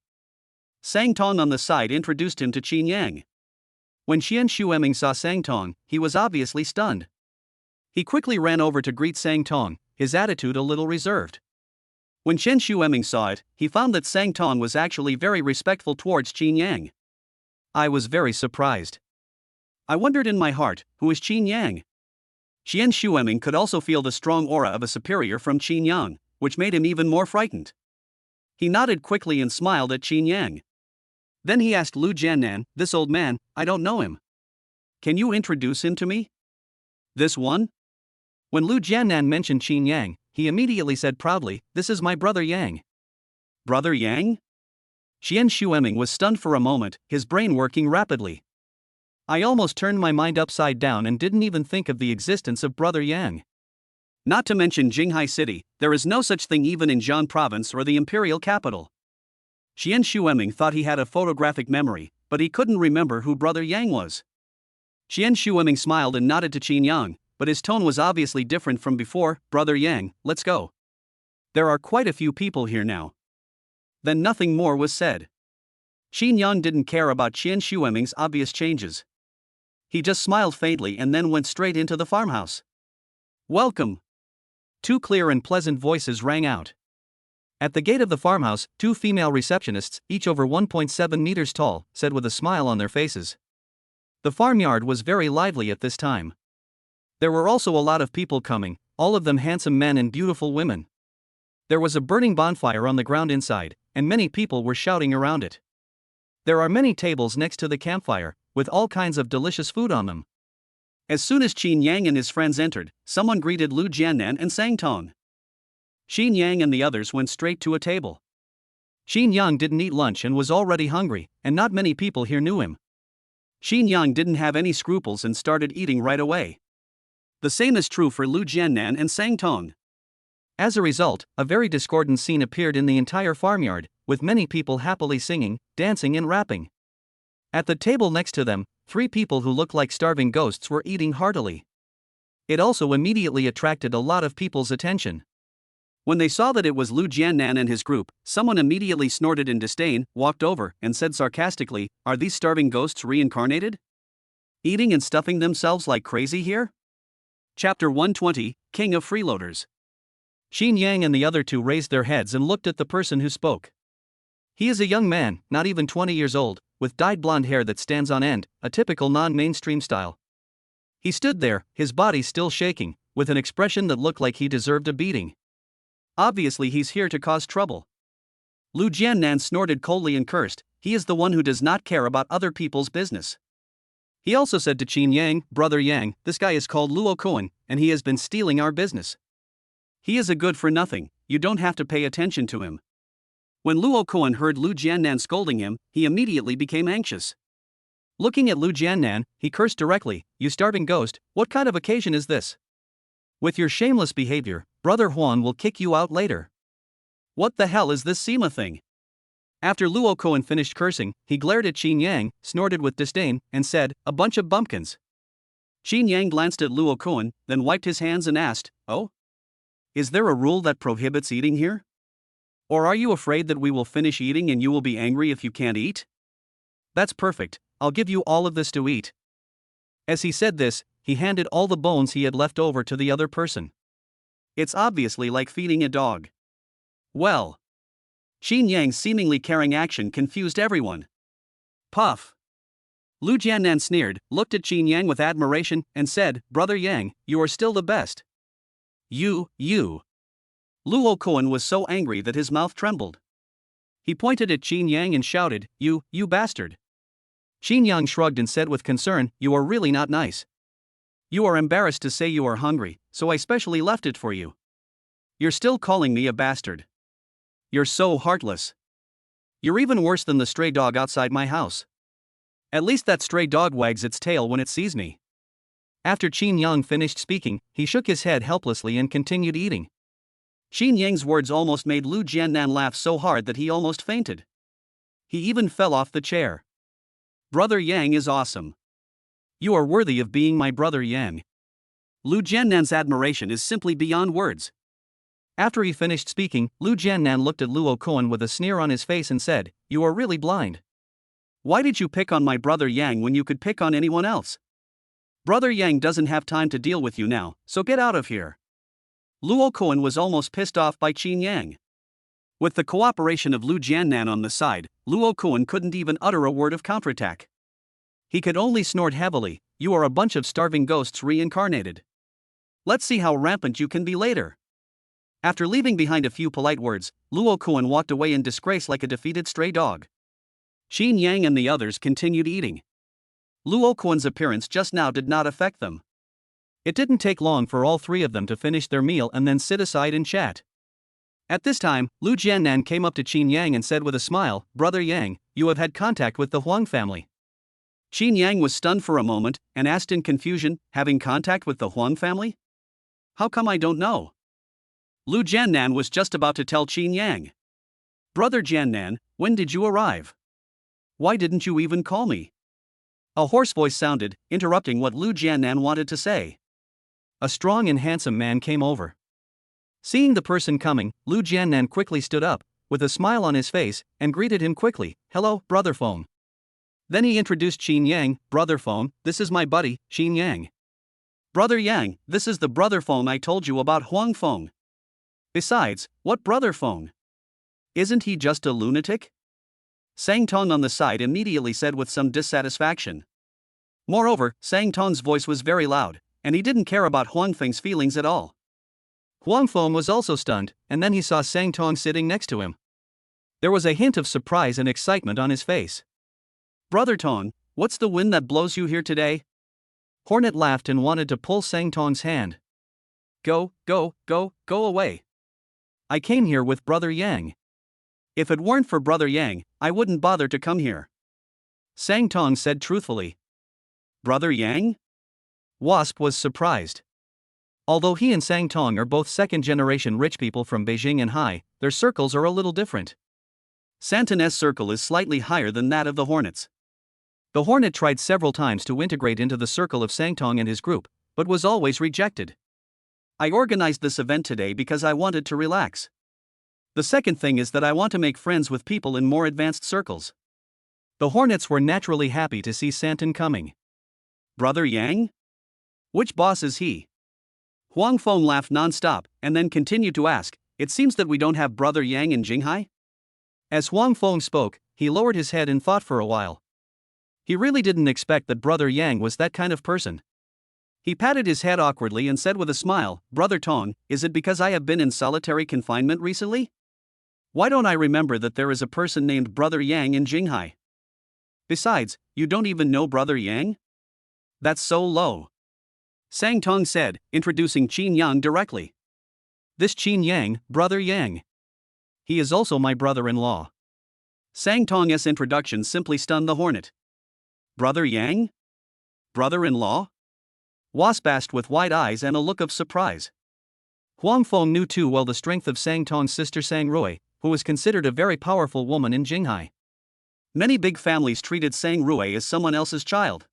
Sang Tong on the side introduced him to Chinyang. When Qian Shueming saw Sang Tong, he was obviously stunned. He quickly ran over to greet Sang Tong, his attitude a little reserved. When Qian Shueming saw it, he found that Sang Tong was actually very respectful towards Chinyang. I was very surprised. I wondered in my heart, who is Chinyang? Qian Shueming could also feel the strong aura of a superior from Chinyang, which made him even more frightened. He nodded quickly and smiled at Chinyang. Then he asked Lu Jiannan, this old man, I don't know him. Can you introduce him to me? This one? When Lu Jiannan mentioned Chinyang, he immediately said proudly, this is my brother Yang. Brother Yang? Qian Shueming was stunned for a moment, his brain working rapidly. I almost turned my mind upside down and didn't even think of the existence of brother Yang. Not to mention Jinghai City, there is no such thing even in Jian Province or the imperial capital. Qian Shueming thought he had a photographic memory, but he couldn't remember who brother Yang was. Qian Shueming smiled and nodded to Chinyang, but his tone was obviously different from before. Brother Yang, let's go. There are quite a few people here now. Then nothing more was said. Chinyang didn't care about Qian Shueming's obvious changes. He just smiled faintly and then went straight into the farmhouse. Welcome! Two clear and pleasant voices rang out. At the gate of the farmhouse, two female receptionists, each over 1.7 meters tall, said with a smile on their faces. The farmyard was very lively at this time. There were also a lot of people coming, all of them handsome men and beautiful women. There was a burning bonfire on the ground inside, and many people were shouting around it. There are many tables next to the campfire, with all kinds of delicious food on them. As soon as Chinyang and his friends entered, someone greeted Lu Jiannan and Sang Tong. Chinyang and the others went straight to a table. Chinyang didn't eat lunch and was already hungry, and not many people here knew him. Chinyang didn't have any scruples and started eating right away. The same is true for Lu Jiannan and Sang Tong. As a result, a very discordant scene appeared in the entire farmyard, with many people happily singing, dancing and rapping. At the table next to them, three people who looked like starving ghosts were eating heartily. It also immediately attracted a lot of people's attention. When they saw that it was Lu Jiannan and his group, someone immediately snorted in disdain, walked over, and said sarcastically, are these starving ghosts reincarnated? Eating and stuffing themselves like crazy here? Chapter 120, King of Freeloaders. Chinyang and the other two raised their heads and looked at the person who spoke. He is a young man, not even 20 years old, with dyed blonde hair that stands on end, a typical non-mainstream style. He stood there, his body still shaking, with an expression that looked like he deserved a beating. Obviously he's here to cause trouble. Lu Jiannan snorted coldly and cursed, he is the one who does not care about other people's business. He also said to Chinyang, brother Yang, this guy is called Luo Kuan, and he has been stealing our business. He is a good for nothing, you don't have to pay attention to him. When Luo Kuan heard Lu Jiannan scolding him, he immediately became anxious. Looking at Lu Jiannan, he cursed directly, you starving ghost, what kind of occasion is this? With your shameless behavior, brother Huan will kick you out later. What the hell is this Sima thing? After Luo Kuan finished cursing, he glared at Chinyang, snorted with disdain, and said, a bunch of bumpkins. Chinyang glanced at Luo Kuan, then wiped his hands and asked, oh? Is there a rule that prohibits eating here? Or are you afraid that we will finish eating and you will be angry if you can't eat? That's perfect, I'll give you all of this to eat. As he said this, he handed all the bones he had left over to the other person. It's obviously like feeding a dog. Well. Chinyang's seemingly caring action confused everyone. Puff. Lu Jiannan sneered, looked at Chinyang with admiration, and said, brother Yang, you are still the best. You. Luo Kuan was so angry that his mouth trembled. He pointed at Chinyang and shouted, you bastard. Chinyang shrugged and said with concern, "You are really not nice. You are embarrassed to say you are hungry, so I specially left it for you. You're still calling me a bastard. You're so heartless. You're even worse than the stray dog outside my house. At least that stray dog wags its tail when it sees me." After Chinyang finished speaking, he shook his head helplessly and continued eating. Chinyang's words almost made Lu Jiannan laugh so hard that he almost fainted. He even fell off the chair. "Brother Yang is awesome. You are worthy of being my brother Yang." Lu Jiannan's admiration is simply beyond words. After he finished speaking, Lu Jiannan looked at Luo Koan with a sneer on his face and said, "You are really blind. Why did you pick on my brother Yang when you could pick on anyone else? Brother Yang doesn't have time to deal with you now, so get out of here." Luo Koan was almost pissed off by Chinyang. With the cooperation of Lu Jiannan on the side, Luo Koan couldn't even utter a word of counterattack. He could only snort heavily, "You are a bunch of starving ghosts reincarnated. Let's see how rampant you can be later." After leaving behind a few polite words, Luo Koan walked away in disgrace like a defeated stray dog. Chinyang and the others continued eating. Luo Koan's appearance just now did not affect them. It didn't take long for all three of them to finish their meal and then sit aside and chat. At this time, Lu Jiannan came up to Chinyang and said with a smile, "Brother Yang, you have had contact with the Huang family." Chinyang was stunned for a moment and asked in confusion, "Having contact with the Huang family? How come I don't know?" Lu Jiannan was just about to tell Chinyang. "Brother Jiannan, when did you arrive? Why didn't you even call me?" A hoarse voice sounded, interrupting what Lu Jiannan wanted to say. A strong and handsome man came over. Seeing the person coming, Lu Jiannan quickly stood up, with a smile on his face, and greeted him quickly, "Hello, Brother Feng." Then he introduced Chinyang, "Brother Feng, this is my buddy, Chinyang." "Brother Yang, this is the Brother Feng I told you about, Huang Feng." "Besides, what Brother Feng? Isn't he just a lunatic?" Sang Tong on the side immediately said with some dissatisfaction. Moreover, Sang Tong's voice was very loud, and he didn't care about Huang Feng's feelings at all. Huang Feng was also stunned, and then he saw Sang Tong sitting next to him. There was a hint of surprise and excitement on his face. "Brother Tong, what's the wind that blows you here today?" Hornet laughed and wanted to pull Sang Tong's hand. Go away. I came here with Brother Yang. If it weren't for Brother Yang, I wouldn't bother to come here," Sang Tong said truthfully. "Brother Yang?" Wasp was surprised. Although he and Sang Tong are both second-generation rich people from Beijing and Hai, their circles are a little different. Santon's circle is slightly higher than that of the Hornets. The Hornet tried several times to integrate into the circle of Sang Tong and his group, but was always rejected. "I organized this event today because I wanted to relax. The second thing is that I want to make friends with people in more advanced circles." The Hornets were naturally happy to see Santon coming. "Brother Yang? Which boss is he?" Huang Feng laughed non-stop, and then continued to ask, "It seems that we don't have Brother Yang in Jinghai?" As Huang Feng spoke, he lowered his head and thought for a while. He really didn't expect that Brother Yang was that kind of person. He patted his head awkwardly and said with a smile, "Brother Tong, is it because I have been in solitary confinement recently? Why don't I remember that there is a person named Brother Yang in Jinghai? Besides, you don't even know Brother Yang? That's so low." Sang Tong said, introducing Chinyang directly. "This Chinyang, Brother Yang. He is also my brother-in-law." Sang Tong's introduction simply stunned the Hornet. "Brother Yang? Brother-in-law?" Wasp asked with wide eyes and a look of surprise. Huang Feng knew too well the strength of Sang Tong's sister Sang Rui, who was considered a very powerful woman in Jinghai. Many big families treated Sang Rui as someone else's child.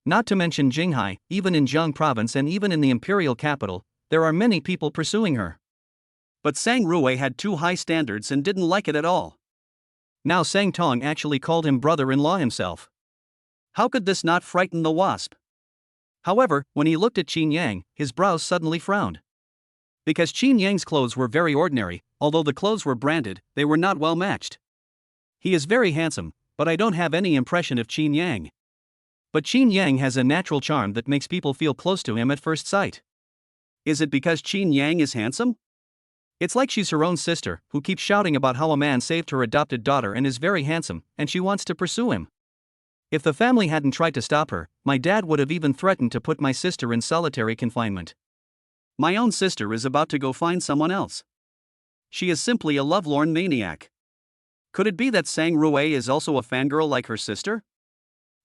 Not to mention Jinghai, even in Jiang province and even in the imperial capital, there are many people pursuing her. But Sang Rui had too high standards and didn't like it at all. Now Sang Tong actually called him brother-in-law himself. How could this not frighten the Wasp? However, when he looked at Chinyang, his brows suddenly frowned. Because Chinyang's clothes were very ordinary, although the clothes were branded, they were not well matched. He is very handsome, but I don't have any impression of Chinyang. But Chinyang has a natural charm that makes people feel close to him at first sight. Is it because Chinyang is handsome? It's like she's her own sister, who keeps shouting about how a man saved her adopted daughter and is very handsome, and she wants to pursue him. If the family hadn't tried to stop her, my dad would have even threatened to put my sister in solitary confinement. My own sister is about to go find someone else. She is simply a lovelorn maniac. Could it be that Sang Rue is also a fangirl like her sister?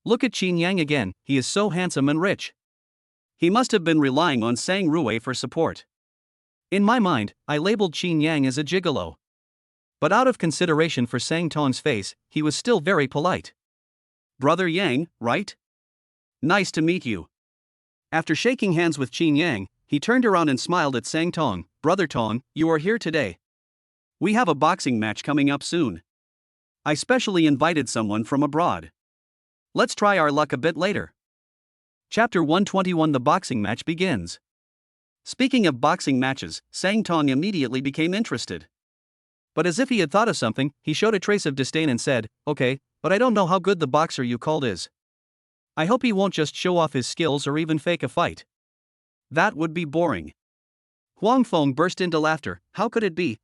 Look at Chinyang again, he is so handsome and rich. He must have been relying on Sang Rue for support. In my mind, I labeled Chinyang as a gigolo. But out of consideration for Sang Tong's face, he was still very polite. Brother Yang, right? Nice to meet you. After shaking hands with Chinyang, he turned around and smiled at Sang Tong. Brother Tong, you are here today. We have a boxing match coming up soon. I specially invited someone from abroad. Let's try our luck a bit later. Chapter 121. The boxing match begins. Speaking of boxing matches, Sang Tong immediately became interested. But as if he had thought of something, he showed a trace of disdain and said, "Okay, but I don't know how good the boxer you called is. I hope he won't just show off his skills or even fake a fight. That would be boring." Huang Feng burst into laughter. How could it be,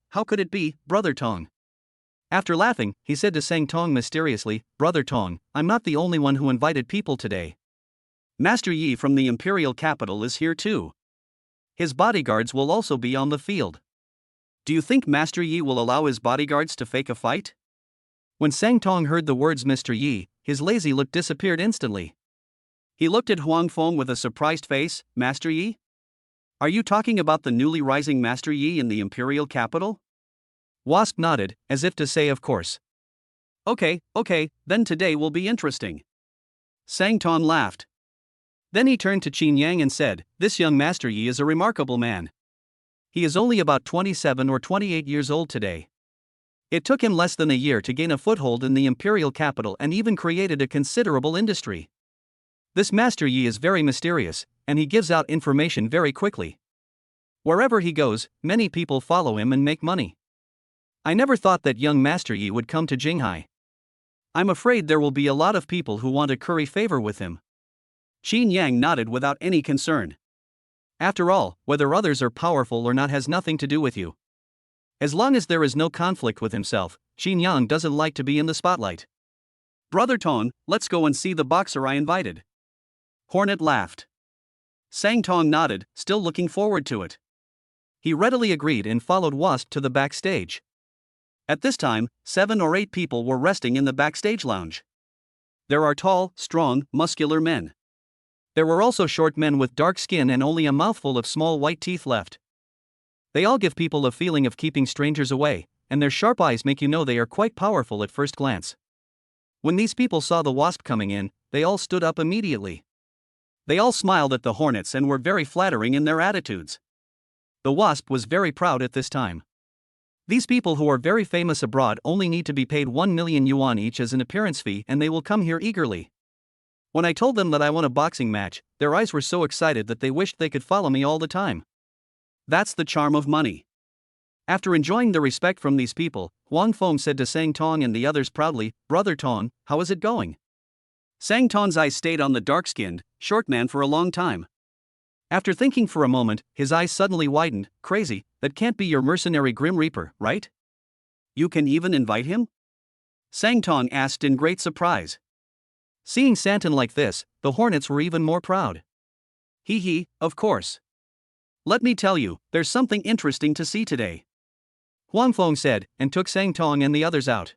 Brother Tong? After laughing, he said to Sang Tong mysteriously, "Brother Tong, I'm not the only one who invited people today. Master Yi from the imperial capital is here too. His bodyguards will also be on the field. Do you think Master Yi will allow his bodyguards to fake a fight?" When Sang Tong heard the words Mr. Yi, his lazy look disappeared instantly. He looked at Huang Feng with a surprised face. "Master Yi? Are you talking about the newly rising Master Yi in the imperial capital?" Wasp nodded, as if to say of course. Okay, then today will be interesting." Sang Tong laughed. Then he turned to Chinyang and said, "This young Master Yi is a remarkable man. He is only about 27 or 28 years old today. It took him less than a year to gain a foothold in the imperial capital and even created a considerable industry. This Master Yi is very mysterious, and he gives out information very quickly. Wherever he goes, many people follow him and make money. I never thought that young Master Yi would come to Jinghai. I'm afraid there will be a lot of people who want to curry favor with him." Chinyang nodded without any concern. After all, whether others are powerful or not has nothing to do with you. As long as there is no conflict with himself, Chinyang doesn't like to be in the spotlight. "Brother Tong, let's go and see the boxer I invited." Hornet laughed. Sang Tong nodded, still looking forward to it. He readily agreed and followed Wasp to the backstage. At this time, 7 or 8 people were resting in the backstage lounge. There are tall, strong, muscular men. There were also short men with dark skin and only a mouthful of small white teeth left. They all give people a feeling of keeping strangers away, and their sharp eyes make you know they are quite powerful at first glance. When these people saw the Wasp coming in, they all stood up immediately. They all smiled at the Hornets and were very flattering in their attitudes. The Wasp was very proud at this time. These people who are very famous abroad only need to be paid 1 million yuan each as an appearance fee and they will come here eagerly. When I told them that I won a boxing match, their eyes were so excited that they wished they could follow me all the time. That's the charm of money. After enjoying the respect from these people, Huang Feng said to Sang Tong and the others proudly, "Brother Tong, how is it going?" Sang Tong's eyes stayed on the dark-skinned, short man for a long time. After thinking for a moment, his eyes suddenly widened. "Crazy, that can't be your mercenary Grim Reaper, right? You can even invite him?" Sang Tong asked in great surprise. Seeing Santon like this, the Hornets were even more proud. Hee, of course. Let me tell you, there's something interesting to see today," Huang Feng said, and took Sang Tong and the others out.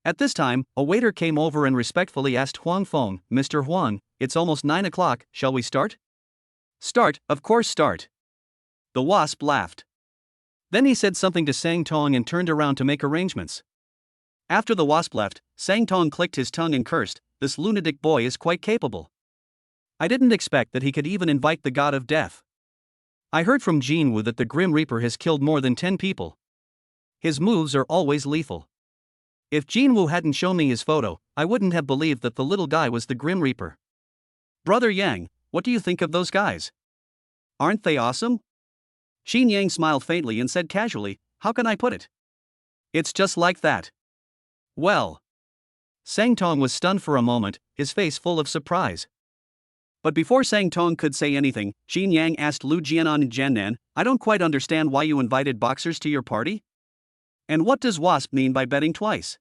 At this time, a waiter came over and respectfully asked Huang Feng, "Mr. Huang, it's almost 9 o'clock, shall we start?" "Start, of course start." The Wasp laughed. Then he said something to Sang Tong and turned around to make arrangements. After the Wasp left, Sang Tong clicked his tongue and cursed, "This lunatic boy is quite capable. I didn't expect that he could even invite the god of death. I heard from Jinwu that the Grim Reaper has killed more than 10 people. His moves are always lethal. If Jinwu hadn't shown me his photo, I wouldn't have believed that the little guy was the Grim Reaper." "Brother Yang, what do you think of those guys? Aren't they awesome?" Chinyang smiled faintly and said casually, "How can I put it? It's just like that." "Well." Sang Tong was stunned for a moment, his face full of surprise. But before Sang Tong could say anything, Chinyang asked Lu Jianan and Jiannan, "I don't quite understand why you invited boxers to your party? And what does Wasp mean by betting twice?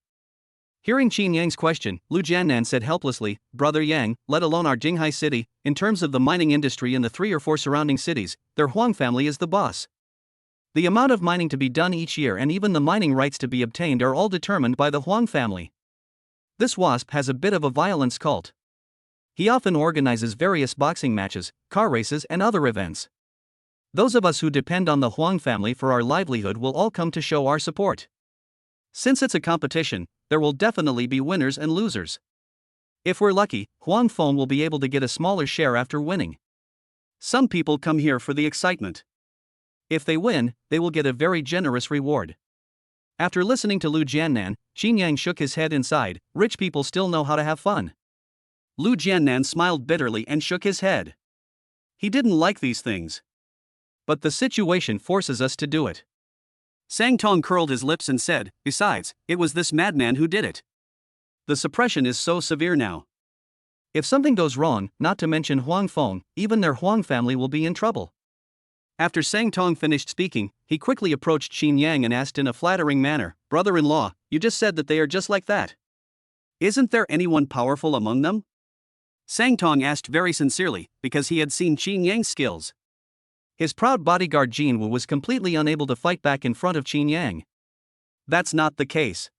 Hearing Chinyang's question, Lu Jiannan said helplessly, Brother Yang, let alone our Jinghai city, in terms of the mining industry in the 3 or 4 surrounding cities, their Huang family is the boss. The amount of mining to be done each year and even the mining rights to be obtained are all determined by the Huang family. This wasp has a bit of a violence cult. He often organizes various boxing matches, car races and other events. Those of us who depend on the Huang family for our livelihood will all come to show our support. Since it's a competition, there will definitely be winners and losers. If we're lucky, Huang Feng will be able to get a smaller share after winning. Some people come here for the excitement. If they win, they will get a very generous reward. After listening to Lu Jiannan, Chinyang shook his head and sighed, rich people still know how to have fun. Lu Jiannan smiled bitterly and shook his head. He didn't like these things. But the situation forces us to do it. Sang Tong curled his lips and said, besides, it was this madman who did it. The suppression is so severe now. If something goes wrong, not to mention Huang Feng, even their Huang family will be in trouble. After Sang Tong finished speaking, he quickly approached Chinyang and asked in a flattering manner, brother-in-law, you just said that they are just like that. Isn't there anyone powerful among them? Sang Tong asked very sincerely, because he had seen Chinyang's skills. His proud bodyguard Jin Wu was completely unable to fight back in front of Chinyang. That's not the case.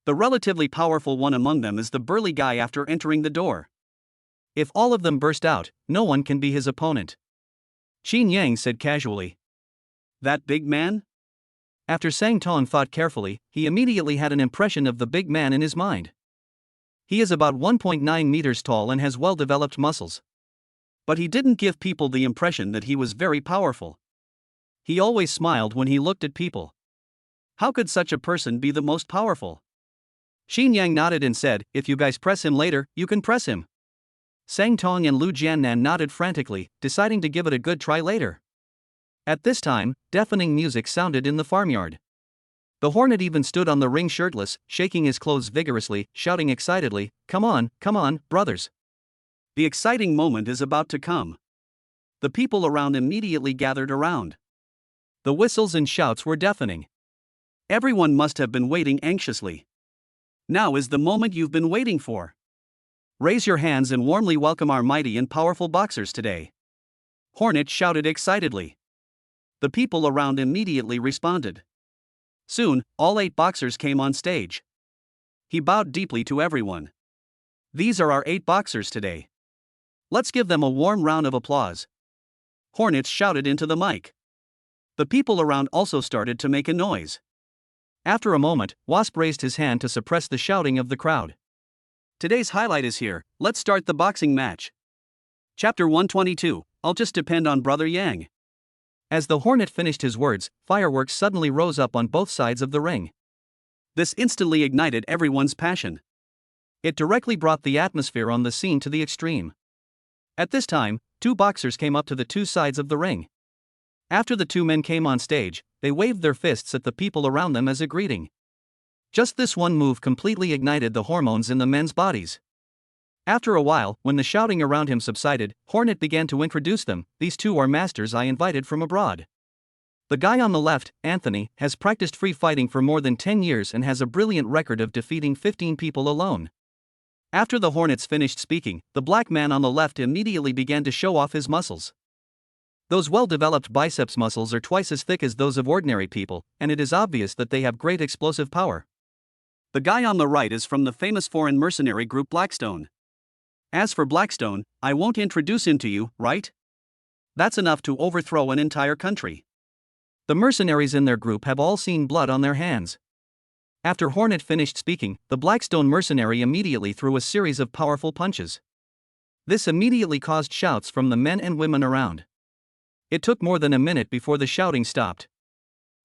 The relatively powerful one among them is the burly guy after entering the door. If all of them burst out, no one can be his opponent. Chinyang said casually. That big man? After Sang Tong thought carefully, he immediately had an impression of the big man in his mind. He is about 1.9 meters tall and has well-developed muscles. But he didn't give people the impression that he was very powerful. He always smiled when he looked at people. How could such a person be the most powerful? Chinyang nodded and said, if you guys press him later, you can press him. Sang Tong and Lu Jiannan nodded frantically, deciding to give it a good try later. At this time, deafening music sounded in the farmyard. The hornet even stood on the ring shirtless, shaking his clothes vigorously, shouting excitedly, come on, brothers. The exciting moment is about to come. The people around immediately gathered around. The whistles and shouts were deafening. Everyone must have been waiting anxiously. Now is the moment you've been waiting for. Raise your hands and warmly welcome our mighty and powerful boxers today. Hornet shouted excitedly. The people around immediately responded. Soon, all 8 boxers came on stage. He bowed deeply to everyone. These are our 8 boxers today. Let's give them a warm round of applause. Hornets shouted into the mic. The people around also started to make a noise. After a moment, Wasp raised his hand to suppress the shouting of the crowd. Today's highlight is here, let's start the boxing match. Chapter 122, I'll just depend on Brother Yang. As the hornet finished his words, fireworks suddenly rose up on both sides of the ring. This instantly ignited everyone's passion. It directly brought the atmosphere on the scene to the extreme. At this time, 2 boxers came up to the 2 sides of the ring. After the 2 men came on stage, they waved their fists at the people around them as a greeting. Just this one move completely ignited the hormones in the men's bodies. After a while, when the shouting around him subsided, Hornet began to introduce them. These 2 are masters I invited from abroad. The guy on the left, Anthony, has practiced free fighting for more than 10 years and has a brilliant record of defeating 15 people alone. After the Hornets finished speaking, the black man on the left immediately began to show off his muscles. Those well-developed biceps muscles are twice as thick as those of ordinary people, and it is obvious that they have great explosive power. The guy on the right is from the famous foreign mercenary group Blackstone. As for Blackstone, I won't introduce him to you, right? That's enough to overthrow an entire country. The mercenaries in their group have all seen blood on their hands. After Hornet finished speaking, the Blackstone mercenary immediately threw a series of powerful punches. This immediately caused shouts from the men and women around. It took more than a minute before the shouting stopped.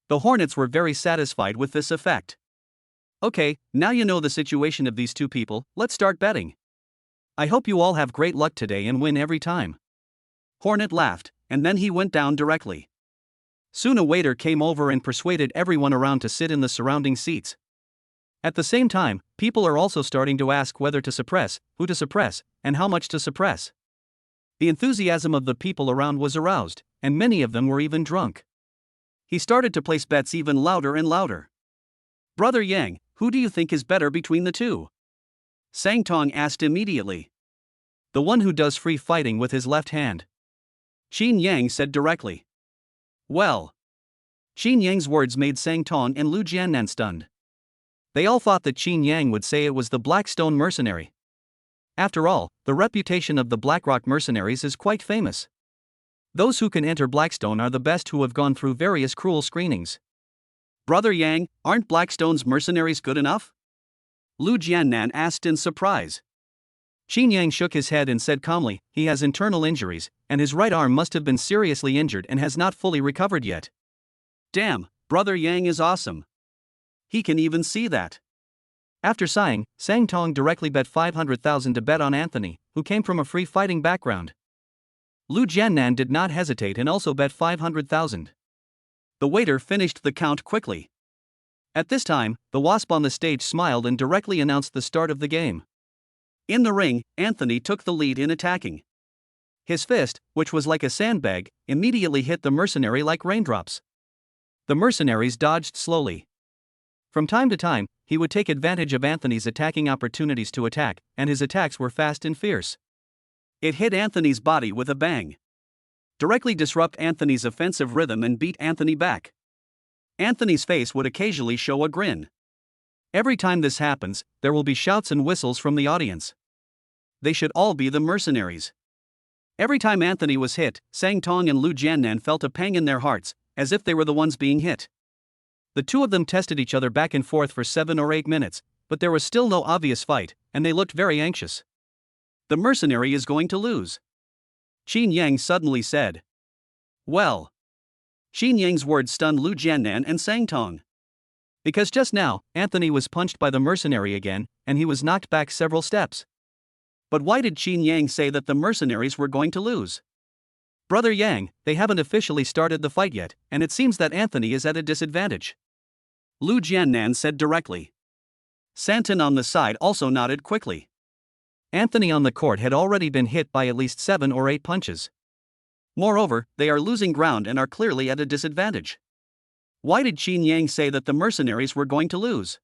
The Hornets were very satisfied with this effect. Okay, now you know the situation of these 2 people, let's start betting. I hope you all have great luck today and win every time. Hornet laughed, and then he went down directly. Soon a waiter came over and persuaded everyone around to sit in the surrounding seats. At the same time, people are also starting to ask whether to suppress, who to suppress, and how much to suppress. The enthusiasm of the people around was aroused, and many of them were even drunk. He started to place bets even louder and louder. Brother Yang, Who do you think is better between the two? Sang Tong asked immediately. The one who does free fighting with his left hand. Chinyang said directly. Well. Chinyang's words made Sang Tong and Lu Jiannan stunned. They all thought that Chinyang would say it was the Blackstone mercenary. After all, the reputation of the Blackrock mercenaries is quite famous. Those who can enter Blackstone are the best who have gone through various cruel screenings. Brother Yang, aren't Blackstone's mercenaries good enough? Lu Jiannan asked in surprise. Chinyang shook his head and said calmly, he has internal injuries, and his right arm must have been seriously injured and has not fully recovered yet. Damn, Brother Yang is awesome. He can even see that. After sighing, Sang Tong directly bet 500,000 to bet on Anthony, who came from a free fighting background. Lu Jiannan did not hesitate and also bet 500,000. The waiter finished the count quickly. At this time, the wasp on the stage smiled and directly announced the start of the game. In the ring, Anthony took the lead in attacking. His fist, which was like a sandbag, immediately hit the mercenary like raindrops. The mercenaries dodged slowly. From time to time, he would take advantage of Anthony's attacking opportunities to attack, and his attacks were fast and fierce. It hit Anthony's body with a bang. Directly disrupt Anthony's offensive rhythm and beat Anthony back. Anthony's face would occasionally show a grin. Every time this happens, there will be shouts and whistles from the audience. They should all be the mercenaries. Every time Anthony was hit, Sang Tong and Lu Jiannan felt a pang in their hearts, as if they were the ones being hit. The two of them tested each other back and forth for 7 or 8 minutes, but there was still no obvious fight, and they looked very anxious. The mercenary is going to lose. Chinyang suddenly said. Well. Chinyang's words stunned Lu Jiannan and Sang Tong. Because just now, Anthony was punched by the mercenary again, and he was knocked back several steps. But why did Chinyang say that the mercenaries were going to lose? Brother Yang, they haven't officially started the fight yet, and it seems that Anthony is at a disadvantage. Lu Jiannan said directly. Santon on the side also nodded quickly. Anthony on the court had already been hit by at least 7 or 8 punches. Moreover, they are losing ground and are clearly at a disadvantage. Why did Chinyang say that the mercenaries were going to lose?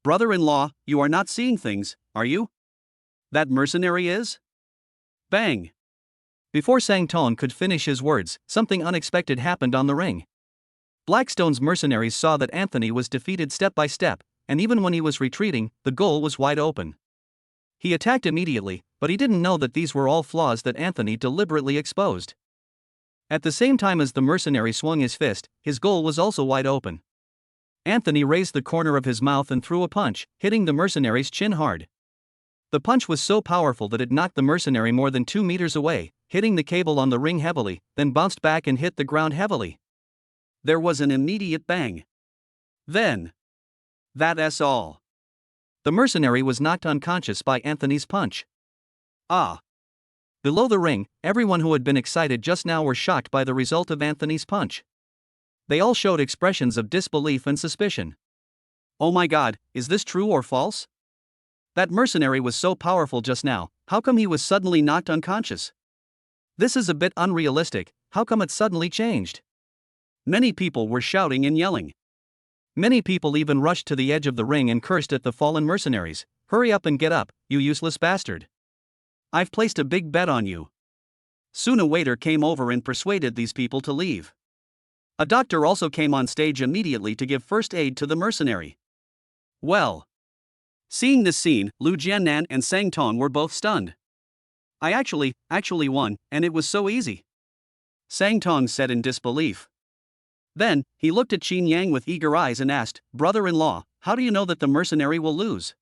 Brother-in-law, you are not seeing things, are you? That mercenary is? Bang! Before Sang Tong could finish his words, something unexpected happened on the ring. Blackstone's mercenaries saw that Anthony was defeated step by step, and even when he was retreating, the goal was wide open. He attacked immediately, but he didn't know that these were all flaws that Anthony deliberately exposed. At the same time as the mercenary swung his fist, his goal was also wide open. Anthony raised the corner of his mouth and threw a punch, hitting the mercenary's chin hard. The punch was so powerful that it knocked the mercenary more than 2 meters away, hitting the cable on the ring heavily, then bounced back and hit the ground heavily. There was an immediate bang. Then. That's all. The mercenary was knocked unconscious by Anthony's punch. Ah. Below the ring, everyone who had been excited just now were shocked by the result of Anthony's punch. They all showed expressions of disbelief and suspicion. Oh my God, is this true or false? That mercenary was so powerful just now, how come he was suddenly knocked unconscious? This is a bit unrealistic, how come it suddenly changed? Many people were shouting and yelling. Many people even rushed to the edge of the ring and cursed at the fallen mercenaries. Hurry up and get up, you useless bastard. I've placed a big bet on you. Soon a waiter came over and persuaded these people to leave. A doctor also came on stage immediately to give first aid to the mercenary. Well. Seeing this scene, Lu Jiannan and Sang Tong were both stunned. I actually won, and it was so easy. Sang Tong said in disbelief. Then, he looked at Chinyang with eager eyes and asked, Brother-in-law, how do you know that the mercenary will lose?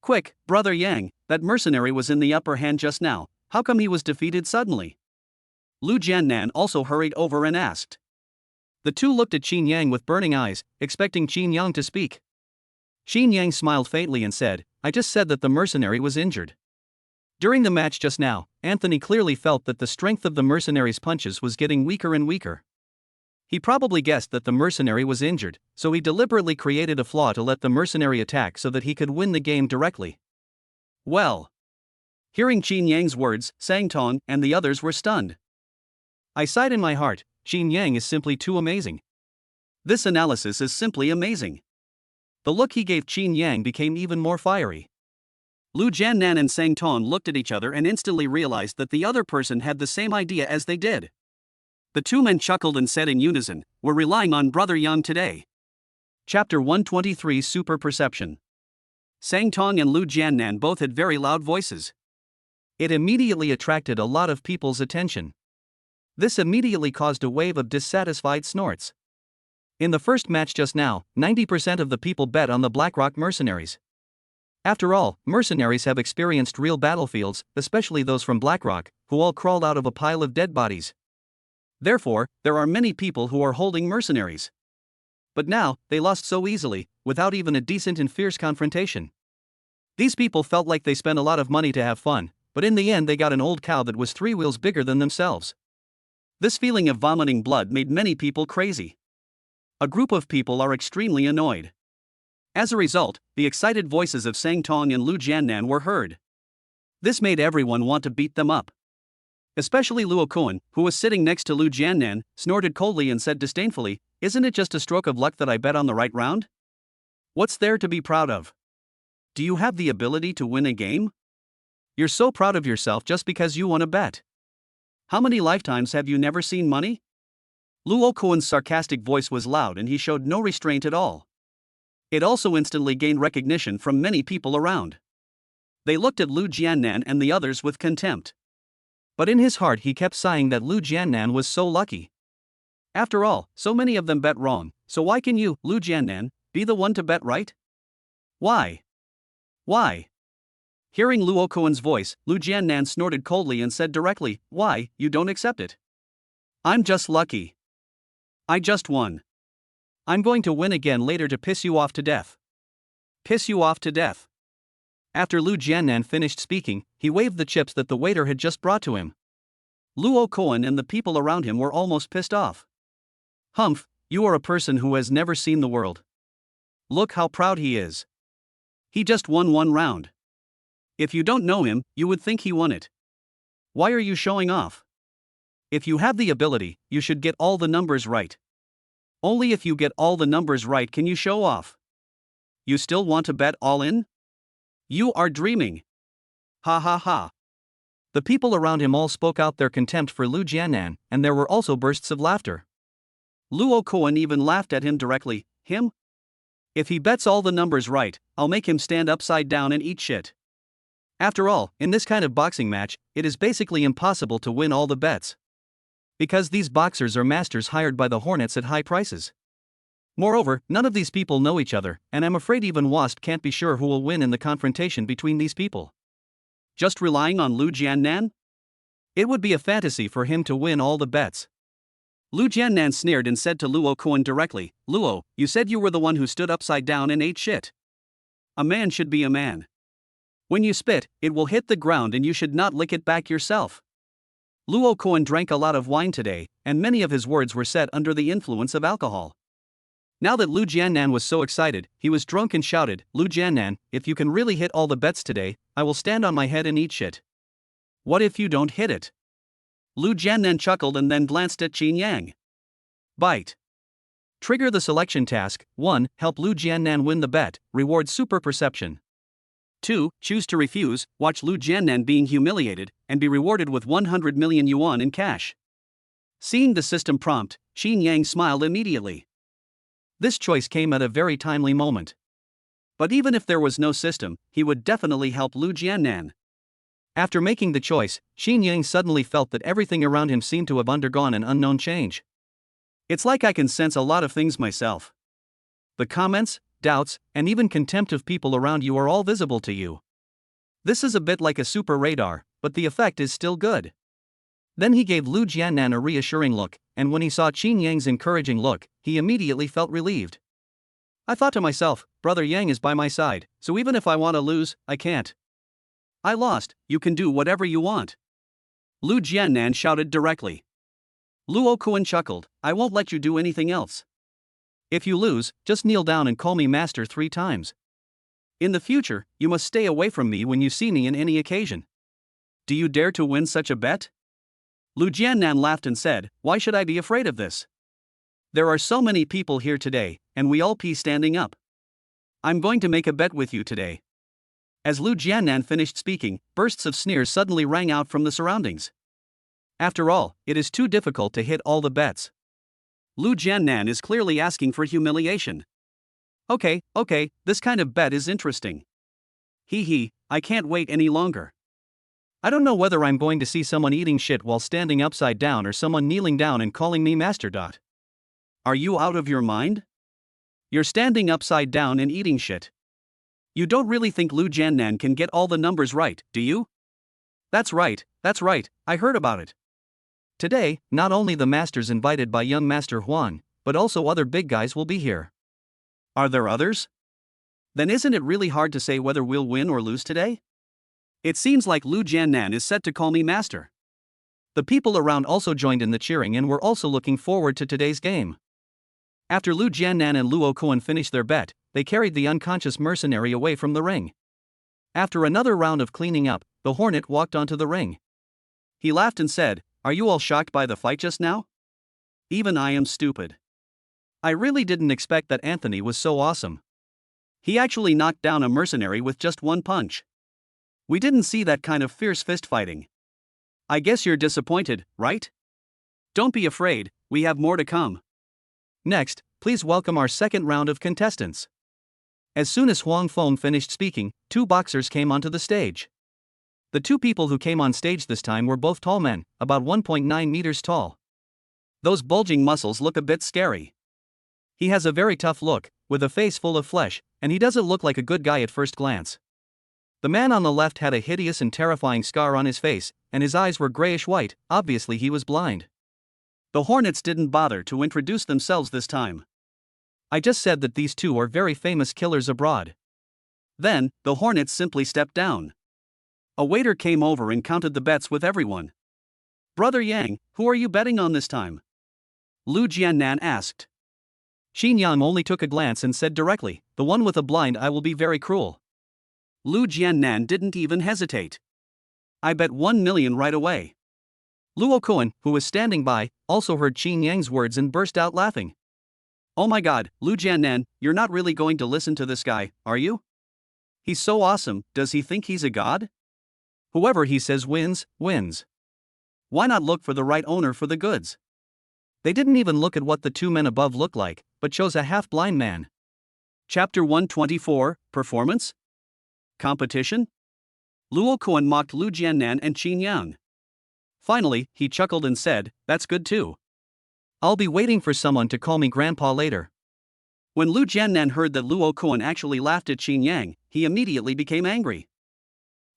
Quick, Brother Yang, that mercenary was in the upper hand just now, how come he was defeated suddenly? Lu Jiannan also hurried over and asked. The two looked at Chinyang with burning eyes, expecting Chinyang to speak. Chinyang smiled faintly and said, I just said that the mercenary was injured. During the match just now, Anthony clearly felt that the strength of the mercenary's punches was getting weaker and weaker. He probably guessed that the mercenary was injured, so he deliberately created a flaw to let the mercenary attack so that he could win the game directly. Well. Hearing Chinyang's words, Sang Tong and the others were stunned. I sighed in my heart, Chinyang is simply too amazing. This analysis is simply amazing. The look he gave Chinyang became even more fiery. Lu Jiannan and Sang Tong looked at each other and instantly realized that the other person had the same idea as they did. The two men chuckled and said in unison, "We're relying on Brother Yang today." Chapter 123 Super Perception. Sang Tong and Lu Jiannan both had very loud voices. It immediately attracted a lot of people's attention. This immediately caused a wave of dissatisfied snorts. In the first match just now, 90% of the people bet on the BlackRock mercenaries. After all, mercenaries have experienced real battlefields, especially those from BlackRock, who all crawled out of a pile of dead bodies. Therefore, there are many people who are holding mercenaries. But now, they lost so easily, without even a decent and fierce confrontation. These people felt like they spent a lot of money to have fun, but in the end they got an old cow that was 3 wheels bigger than themselves. This feeling of vomiting blood made many people crazy. A group of people are extremely annoyed. As a result, the excited voices of Sang Tong and Lu Jiannan were heard. This made everyone want to beat them up. Especially Luo Kuan, who was sitting next to Lu Jiannan, snorted coldly and said disdainfully, "Isn't it just a stroke of luck that I bet on the right round? What's there to be proud of? Do you have the ability to win a game? You're so proud of yourself just because you won a bet. How many lifetimes have you never seen money?" Luo Kuan's sarcastic voice was loud and he showed no restraint at all. It also instantly gained recognition from many people around. They looked at Lu Jiannan and the others with contempt. But in his heart he kept sighing that Lu Jiannan was so lucky. After all, so many of them bet wrong, so why can you, Lu Jiannan, be the one to bet right? Why? Why? Hearing Luo Kuan's voice, Lu Jiannan snorted coldly and said directly, "Why, you don't accept it? I'm just lucky. I just won. I'm going to win again later to piss you off to death." Piss you off to death. After Lu Jiannan finished speaking, he waved the chips that the waiter had just brought to him. Luo Kuan and the people around him were almost pissed off. "Humph, you are a person who has never seen the world. Look how proud he is. He just won one round. If you don't know him, you would think he won it. Why are you showing off? If you have the ability, you should get all the numbers right. Only if you get all the numbers right can you show off. You still want to bet all in? You are dreaming. Ha ha ha." The people around him all spoke out their contempt for Lu Jiannan, and there were also bursts of laughter. Luo Kuan even laughed at him directly. "Him? If he bets all the numbers right, I'll make him stand upside down and eat shit." After all, in this kind of boxing match, it is basically impossible to win all the bets. Because these boxers are masters hired by the Hornets at high prices. Moreover, none of these people know each other, and I'm afraid even Wasp can't be sure who will win in the confrontation between these people. Just relying on Lu Jiannan? It would be a fantasy for him to win all the bets. Lu Jiannan sneered and said to Luo Kuan directly, "Luo, you said you were the one who stood upside down and ate shit. A man should be a man. When you spit, it will hit the ground and you should not lick it back yourself." Luo Kuan drank a lot of wine today, and many of his words were said under the influence of alcohol. Now that Lu Jiannan was so excited, he was drunk and shouted, "Lu Jiannan, if you can really hit all the bets today, I will stand on my head and eat shit. What if you don't hit it?" Lu Jiannan chuckled and then glanced at Chinyang. Bite. Trigger the selection task. 1. Help Lu Jiannan win the bet, reward super perception. 2. Choose to refuse, watch Lu Jiannan being humiliated, and be rewarded with 100 million yuan in cash. Seeing the system prompt, Chinyang smiled immediately. This choice came at a very timely moment. But even if there was no system, he would definitely help Lu Jiannan. After making the choice, Chinyang suddenly felt that everything around him seemed to have undergone an unknown change. It's like I can sense a lot of things myself. The comments, doubts, and even contempt of people around you are all visible to you. This is a bit like a super radar, but the effect is still good. Then he gave Lu Jiannan a reassuring look, and when he saw Chinyang's encouraging look, he immediately felt relieved. I thought to myself, Brother Yang is by my side, so even if I want to lose, I can't. I lost, you can do whatever you want. Lu Jiannan shouted directly. Luo Kuan chuckled, I won't let you do anything else. If you lose, just kneel down and call me master 3 times. In the future, you must stay away from me when you see me in any occasion. Do you dare to win such a bet? Lu Jiannan laughed and said, why should I be afraid of this? There are so many people here today, and we all be standing up. I'm going to make a bet with you today. As Lu Jiannan finished speaking, bursts of sneers suddenly rang out from the surroundings. After all, it is too difficult to hit all the bets. Lu Jiannan is clearly asking for humiliation. Okay, this kind of bet is interesting. Hee, I can't wait any longer. I don't know whether I'm going to see someone eating shit while standing upside down or someone kneeling down and calling me master. Are you out of your mind? You're standing upside down and eating shit. You don't really think Lu Jiannan can get all the numbers right, do you? That's right, I heard about it. Today, not only the masters invited by young Master Huang, but also other big guys will be here. Are there others? Then isn't it really hard to say whether we'll win or lose today? It seems like Lu Jiannan is set to call me master. The people around also joined in the cheering and were also looking forward to today's game. After Lu Jiannan and Luo Kuan finished their bet, they carried the unconscious mercenary away from the ring. After another round of cleaning up, the Hornet walked onto the ring. He laughed and said, "Are you all shocked by the fight just now? Even I am stupid. I really didn't expect that Anthony was so awesome. He actually knocked down a mercenary with just one punch. We didn't see that kind of fierce fist fighting. I guess you're disappointed, right? Don't be afraid, we have more to come." Next, please welcome our second round of contestants. As soon as Huang Feng finished speaking, two boxers came onto the stage. The two people who came on stage this time were both tall men, about 1.9 meters tall. Those bulging muscles look a bit scary. He has a very tough look, with a face full of flesh, and he doesn't look like a good guy at first glance. The man on the left had a hideous and terrifying scar on his face, and his eyes were grayish-white, obviously he was blind. The Hornets didn't bother to introduce themselves this time. I just said that these two are very famous killers abroad. Then, the Hornets simply stepped down. A waiter came over and counted the bets with everyone. "Brother Yang, who are you betting on this time?" Lu Jiannan asked. Chinyang only took a glance and said directly, "The one with a blind eye will be very cruel." Lu Jiannan didn't even hesitate. "I bet 1 million right away." Luo Kuan, who was standing by, also heard Chinyang's words and burst out laughing. "Oh my god, Lu Jiannan, you're not really going to listen to this guy, are you? He's so awesome, does he think he's a god? Whoever he says wins, wins. Why not look for the right owner for the goods?" They didn't even look at what the two men above looked like, but chose a half-blind man. Chapter 124, Performance? Competition? Luo Kuan mocked Lu Jiannan and Chinyang. Finally, he chuckled and said, "That's good too. I'll be waiting for someone to call me grandpa later." When Lu Jiannan heard that Luo Kuan actually laughed at Chinyang, he immediately became angry.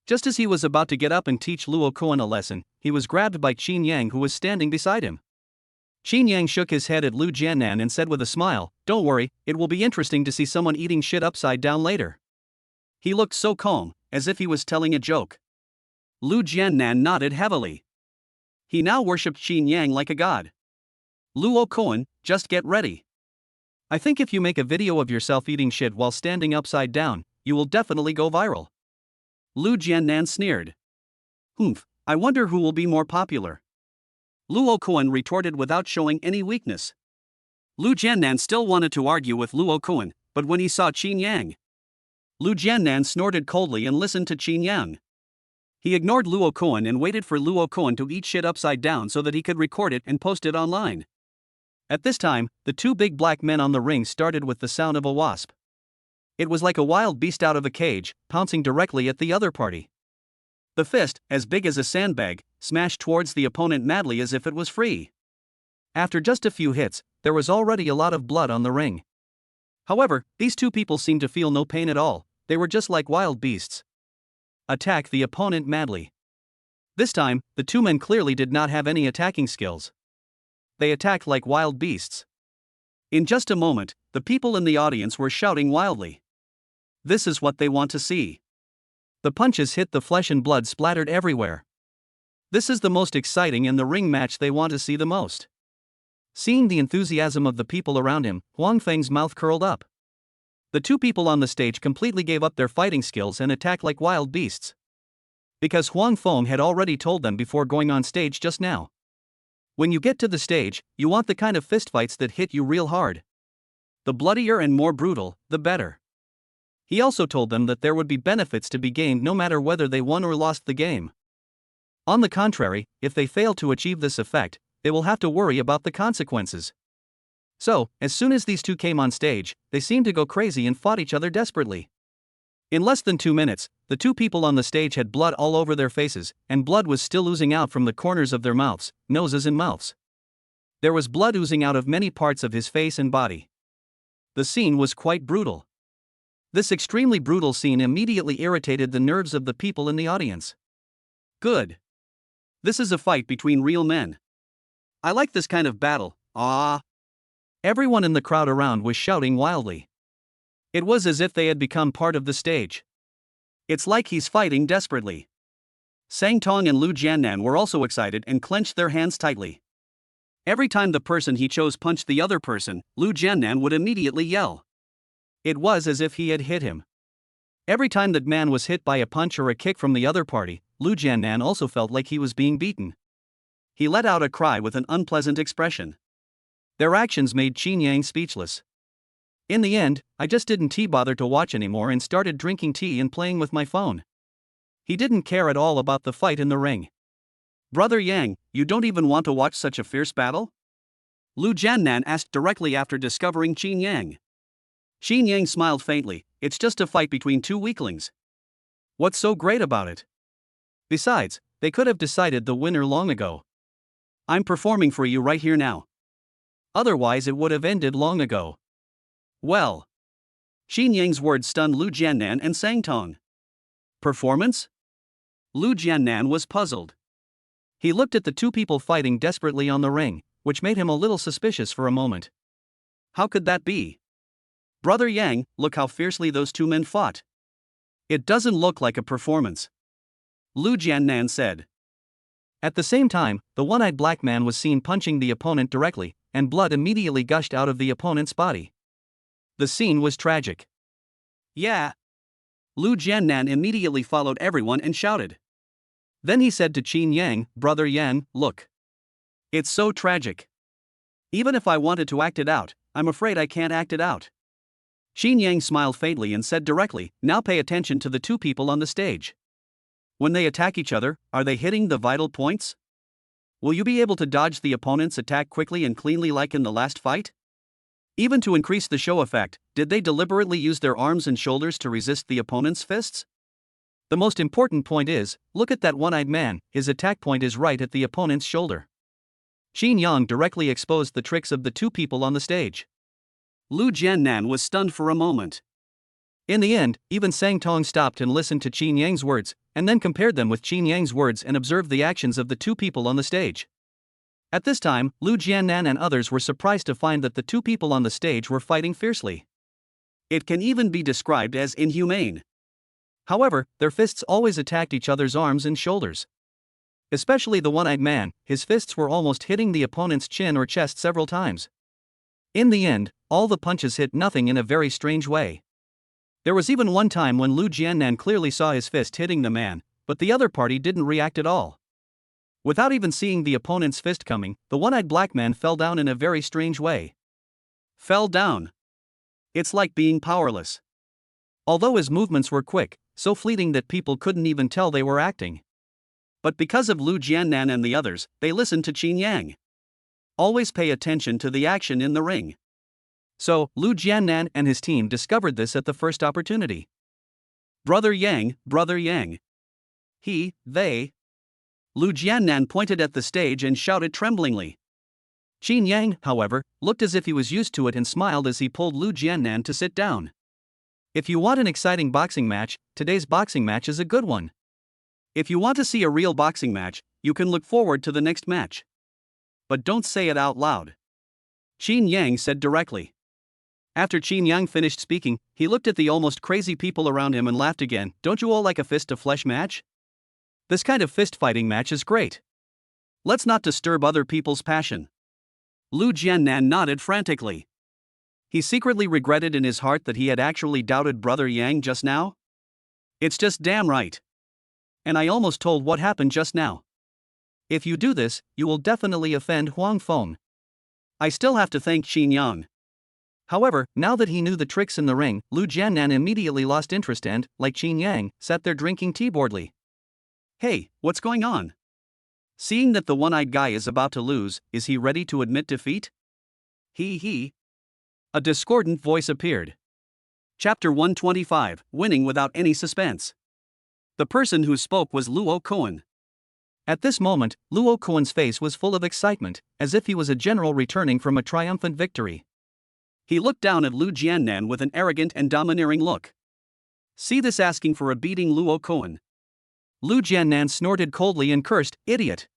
Just as he was about to get up and teach Luo Kuan a lesson, he was grabbed by Chinyang, who was standing beside him. Chinyang shook his head at Lu Jiannan and said with a smile, "Don't worry, it will be interesting to see someone eating shit upside down later." He looked so calm, as if he was telling a joke. Lu Jiannan nodded heavily. He now worshipped Chinyang like a god. "Luo Kuan, just get ready. I think if you make a video of yourself eating shit while standing upside down, you will definitely go viral." Lu Jiannan sneered. "Humph, I wonder who will be more popular." Luo Kuan retorted without showing any weakness. Lu Jiannan still wanted to argue with Luo Kuan, but when he saw Chinyang, Lu Jiannan snorted coldly and listened to Chinyang. He ignored Luo Kuan and waited for Luo Kuan to eat shit upside down so that he could record it and post it online. At this time, the two big black men on the ring started with the sound of a wasp. It was like a wild beast out of a cage, pouncing directly at the other party. The fist, as big as a sandbag, smashed towards the opponent madly as if it was free. After just a few hits, there was already a lot of blood on the ring. However, these two people seemed to feel no pain at all, they were just like wild beasts. Attack the opponent madly. This time, the two men clearly did not have any attacking skills. They attacked like wild beasts. In just a moment, the people in the audience were shouting wildly. This is what they want to see. The punches hit the flesh and blood splattered everywhere. This is the most exciting and the ring match they want to see the most. Seeing the enthusiasm of the people around him, Huang Feng's mouth curled up. The two people on the stage completely gave up their fighting skills and attacked like wild beasts. Because Huang Feng had already told them before going on stage just now. When you get to the stage, you want the kind of fistfights that hit you real hard. The bloodier and more brutal, the better. He also told them that there would be benefits to be gained no matter whether they won or lost the game. On the contrary, if they fail to achieve this effect, they will have to worry about the consequences. So, as soon as these two came on stage, they seemed to go crazy and fought each other desperately. In less than 2 minutes, the two people on the stage had blood all over their faces, and blood was still oozing out from the corners of their mouths, noses and mouths. There was blood oozing out of many parts of his face and body. The scene was quite brutal. This extremely brutal scene immediately irritated the nerves of the people in the audience. Good. This is a fight between real men. I like this kind of battle. Ah! Everyone in the crowd around was shouting wildly. It was as if they had become part of the stage. It's like he's fighting desperately. Sang Tong and Lu Jiannan were also excited and clenched their hands tightly. Every time the person he chose punched the other person, Lu Jiannan would immediately yell. It was as if he had hit him. Every time that man was hit by a punch or a kick from the other party, Lu Jiannan also felt like he was being beaten. He let out a cry with an unpleasant expression. Their actions made Chinyang speechless. In the end, I just didn't bother to watch anymore and started drinking tea and playing with my phone. He didn't care at all about the fight in the ring. Brother Yang, you don't even want to watch such a fierce battle? Lu Jiannan asked directly after discovering Chinyang. Chinyang smiled faintly. It's just a fight between two weaklings. What's so great about it? Besides, they could have decided the winner long ago. I'm performing for you right here now. Otherwise it would have ended long ago. Well. Chinyang's words stunned Lu Jiannan and Sang Tong. Performance? Lu Jiannan was puzzled. He looked at the two people fighting desperately on the ring, which made him a little suspicious for a moment. How could that be? Brother Yang, look how fiercely those two men fought. It doesn't look like a performance. Lu Jiannan said. At the same time, the one-eyed black man was seen punching the opponent directly, and blood immediately gushed out of the opponent's body. The scene was tragic. Yeah. Lu Jiannan immediately followed everyone and shouted. Then he said to Chinyang, Brother Yan, look. It's so tragic. Even if I wanted to act it out, I'm afraid I can't act it out. Chinyang smiled faintly and said directly, now pay attention to the two people on the stage. When they attack each other, are they hitting the vital points? Will you be able to dodge the opponent's attack quickly and cleanly like in the last fight? Even to increase the show effect, did they deliberately use their arms and shoulders to resist the opponent's fists? The most important point is, look at that one-eyed man, his attack point is right at the opponent's shoulder. Chinyang directly exposed the tricks of the two people on the stage. Lu Jiannan was stunned for a moment. In the end, even Sang Tong stopped and listened to Chinyang's words, and then compared them with Chinyang's words and observed the actions of the two people on the stage. At this time, Lu Jiannan and others were surprised to find that the two people on the stage were fighting fiercely. It can even be described as inhumane. However, their fists always attacked each other's arms and shoulders. Especially the one-eyed man, his fists were almost hitting the opponent's chin or chest several times. In the end, all the punches hit nothing in a very strange way. There was even one time when Lu Jiannan clearly saw his fist hitting the man, but the other party didn't react at all. Without even seeing the opponent's fist coming, the one-eyed black man fell down in a very strange way. Fell down. It's like being powerless. Although his movements were quick, so fleeting that people couldn't even tell they were acting. But because of Lu Jiannan and the others, they listened to Chinyang. Always pay attention to the action in the ring. So, Lu Jiannan and his team discovered this at the first opportunity. Brother Yang, Brother Yang. They. Lu Jiannan pointed at the stage and shouted tremblingly. Chinyang, however, looked as if he was used to it and smiled as he pulled Lu Jiannan to sit down. If you want an exciting boxing match, today's boxing match is a good one. If you want to see a real boxing match, you can look forward to the next match. But don't say it out loud. Chinyang said directly. After Chinyang finished speaking, he looked at the almost crazy people around him and laughed again. Don't you all like a fist-to-flesh match? This kind of fist-fighting match is great. Let's not disturb other people's passion. Lu Jiannan nodded frantically. He secretly regretted in his heart that he had actually doubted Brother Yang just now. It's just damn right. And I almost told what happened just now. If you do this, you will definitely offend Huang Feng. I still have to thank Chinyang. However, now that he knew the tricks in the ring, Lu Jiannan immediately lost interest and, like Chinyang, sat there drinking tea boredly. Hey, what's going on? Seeing that the one-eyed guy is about to lose, is he ready to admit defeat? He. A discordant voice appeared. Chapter 125, Winning Without Any Suspense. The person who spoke was Luo Kuan. At this moment, Luo Kuan's face was full of excitement, as if he was a general returning from a triumphant victory. He looked down at Lu Jiannan with an arrogant and domineering look. See this asking for a beating, Luo Kuan? Lu Jiannan snorted coldly and cursed, idiot.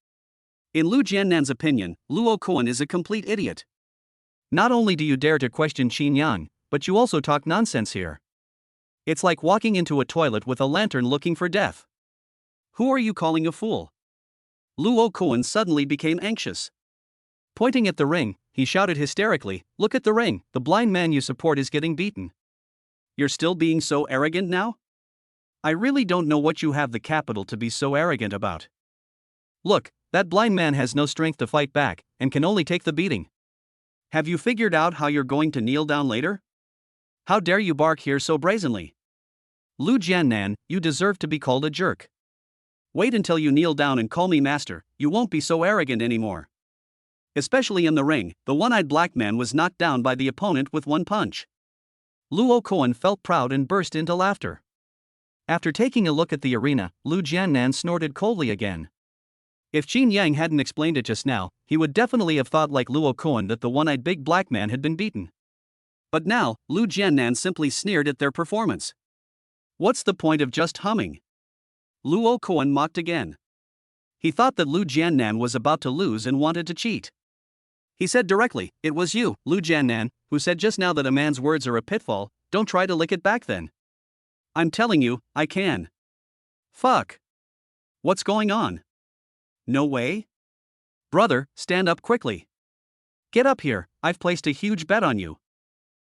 In Lu Jiannan's opinion, Luo Kuan is a complete idiot. Not only do you dare to question Chinyang, but you also talk nonsense here. It's like walking into a toilet with a lantern looking for death. Who are you calling a fool? Luo Kuan suddenly became anxious. Pointing at the ring, he shouted hysterically, look at the ring, the blind man you support is getting beaten. You're still being so arrogant now? I really don't know what you have the capital to be so arrogant about. Look, that blind man has no strength to fight back, and can only take the beating. Have you figured out how you're going to kneel down later? How dare you bark here so brazenly? Lu Jiannan, you deserve to be called a jerk. Wait until you kneel down and call me master, you won't be so arrogant anymore. Especially in the ring, the one-eyed black man was knocked down by the opponent with one punch. Luo Kuan felt proud and burst into laughter. After taking a look at the arena, Lu Jiannan snorted coldly again. If Chinyang hadn't explained it just now, he would definitely have thought like Luo Kuan that the one-eyed big black man had been beaten. But now, Lu Jiannan simply sneered at their performance. What's the point of just humming? Luo Kuan mocked again. He thought that Lu Jiannan was about to lose and wanted to cheat. He said directly, it was you, Lu Jiannan, who said just now that a man's words are a pitfall, don't try to lick it back then. I'm telling you, I can. Fuck. What's going on? No way? Brother, stand up quickly. Get up here, I've placed a huge bet on you.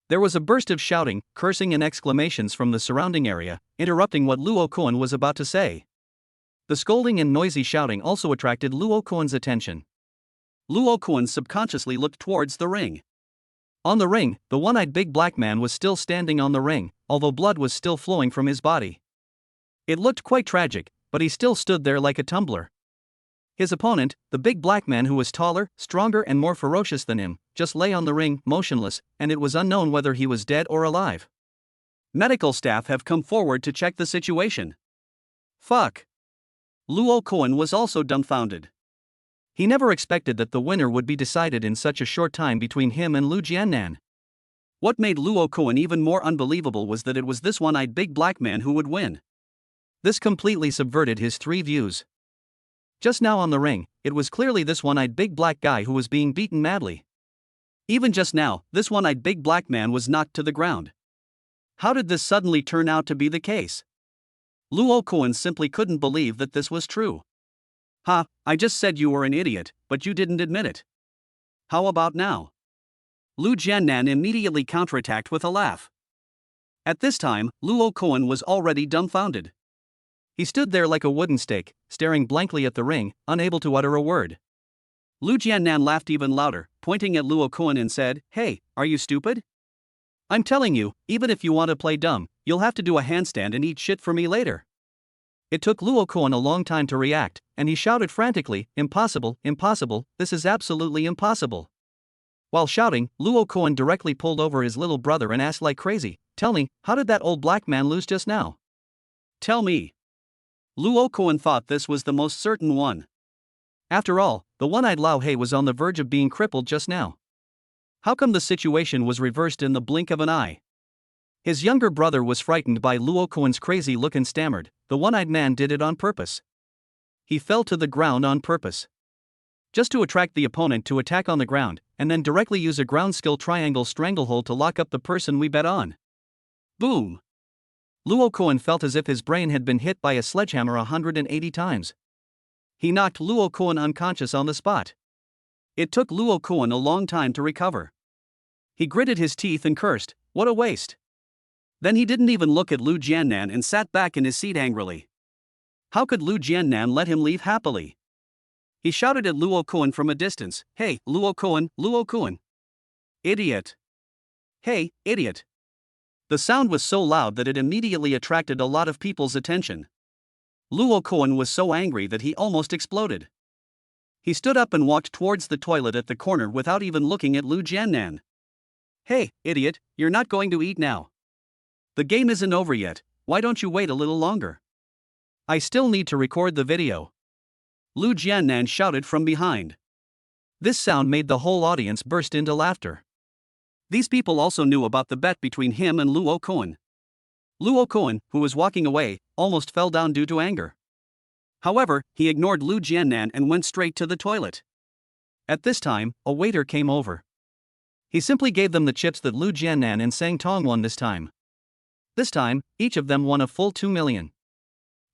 There was a burst of shouting, cursing and exclamations from the surrounding area, interrupting what Luo Kuan was about to say. The scolding and noisy shouting also attracted Luo Kuan's attention. Luo Kuan subconsciously looked towards the ring. On the ring, the one-eyed big black man was still standing on the ring, although blood was still flowing from his body. It looked quite tragic, but he still stood there like a tumbler. His opponent, the big black man who was taller, stronger and more ferocious than him, just lay on the ring, motionless, and it was unknown whether he was dead or alive. Medical staff have come forward to check the situation. Fuck. Luo Kuan was also dumbfounded. He never expected that the winner would be decided in such a short time between him and Lu Jiannan. What made Luo Kuan even more unbelievable was that it was this one-eyed big black man who would win. This completely subverted his three views. Just now on the ring, it was clearly this one-eyed big black guy who was being beaten madly. Even just now, this one-eyed big black man was knocked to the ground. How did this suddenly turn out to be the case? Luo Kuan simply couldn't believe that this was true. Ha, I just said you were an idiot, but you didn't admit it. How about now? Lu Jiannan immediately counterattacked with a laugh. At this time, Luo Kuan was already dumbfounded. He stood there like a wooden stake, staring blankly at the ring, unable to utter a word. Lu Jiannan laughed even louder, pointing at Luo Kuan and said, hey, are you stupid? I'm telling you, even if you want to play dumb, you'll have to do a handstand and eat shit for me later. It took Luo Kuan a long time to react, and he shouted frantically, impossible, impossible, this is absolutely impossible. While shouting, Luo Kuan directly pulled over his little brother and asked like crazy, tell me, how did that old black man lose just now? Tell me. Luo Kuan thought this was the most certain one. After all, the one-eyed Lao He was on the verge of being crippled just now. How come the situation was reversed in the blink of an eye? His younger brother was frightened by Luo Kuan's crazy look and stammered, the one-eyed man did it on purpose. He fell to the ground on purpose. Just to attract the opponent to attack on the ground, and then directly use a ground skill triangle stranglehold to lock up the person we bet on. Boom! Luo Kuan felt as if his brain had been hit by a sledgehammer 180 times. He knocked Luo Kuan unconscious on the spot. It took Luo Kuan a long time to recover. He gritted his teeth and cursed, what a waste. Then he didn't even look at Lu Jiannan and sat back in his seat angrily. How could Lu Jiannan let him leave happily? He shouted at Luo Kuan from a distance, hey, Luo Kuan, Luo Kuan. Idiot. "Hey, idiot." The sound was so loud that it immediately attracted a lot of people's attention. Luo Koan was so angry that he almost exploded. He stood up and walked towards the toilet at the corner without even looking at Lu Jiannan. "Hey, idiot, you're not going to eat now. The game isn't over yet, why don't you wait a little longer? I still need to record the video." Lu Jiannan shouted from behind. This sound made the whole audience burst into laughter. These people also knew about the bet between him and Luo Koan. Luo Koan, who was walking away, almost fell down due to anger. However, he ignored Lu Jiannan and went straight to the toilet. At this time, a waiter came over. He simply gave them the chips that Lu Jiannan and Sang Tong won this time. This time, each of them won a full 2 million.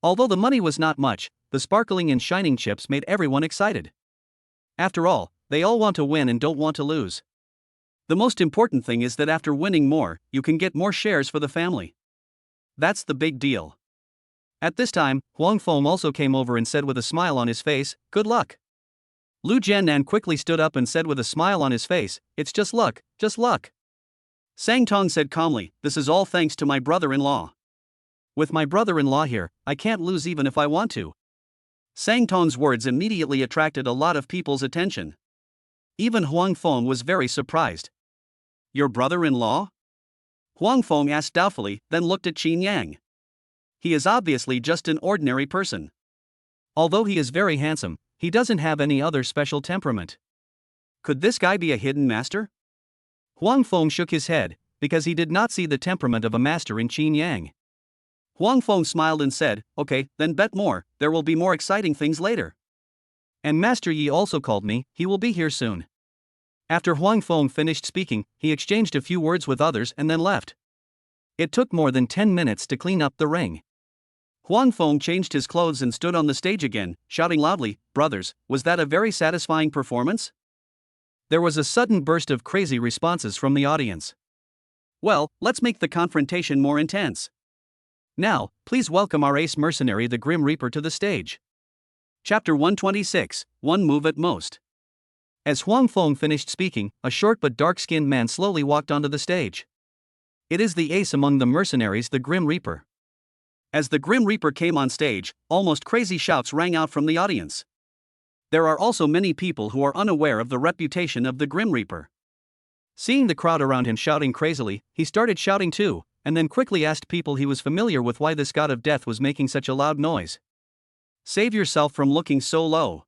Although the money was not much, the sparkling and shining chips made everyone excited. After all, they all want to win and don't want to lose. The most important thing is that after winning more, you can get more shares for the family. That's the big deal. At this time, Huang Feng also came over and said with a smile on his face, "Good luck." Lu Jiannan quickly stood up and said with a smile on his face, "It's just luck, just luck." Sang Tong said calmly, "This is all thanks to my brother-in-law. With my brother-in-law here, I can't lose even if I want to." Sang Tong's words immediately attracted a lot of people's attention. Even Huang Feng was very surprised. "Your brother-in-law?" Huang Feng asked doubtfully, then looked at Chinyang. He is obviously just an ordinary person. Although he is very handsome, he doesn't have any other special temperament. Could this guy be a hidden master? Huang Feng shook his head, because he did not see the temperament of a master in Chinyang. Huang Feng smiled and said, "Okay, then bet more, there will be more exciting things later. And Master Yi also called me, he will be here soon." After Huang Feng finished speaking, he exchanged a few words with others and then left. It took more than 10 minutes to clean up the ring. Huang Feng changed his clothes and stood on the stage again, shouting loudly, "Brothers, was that a very satisfying performance?" There was a sudden burst of crazy responses from the audience. "Well, let's make the confrontation more intense. Now, please welcome our ace mercenary the Grim Reaper to the stage." Chapter 126, One Move at Most. As Huang Feng finished speaking, a short but dark-skinned man slowly walked onto the stage. It is the ace among the mercenaries, the Grim Reaper. As the Grim Reaper came on stage, almost crazy shouts rang out from the audience. There are also many people who are unaware of the reputation of the Grim Reaper. Seeing the crowd around him shouting crazily, he started shouting too, and then quickly asked people he was familiar with why this god of death was making such a loud noise. "Save yourself from looking so low."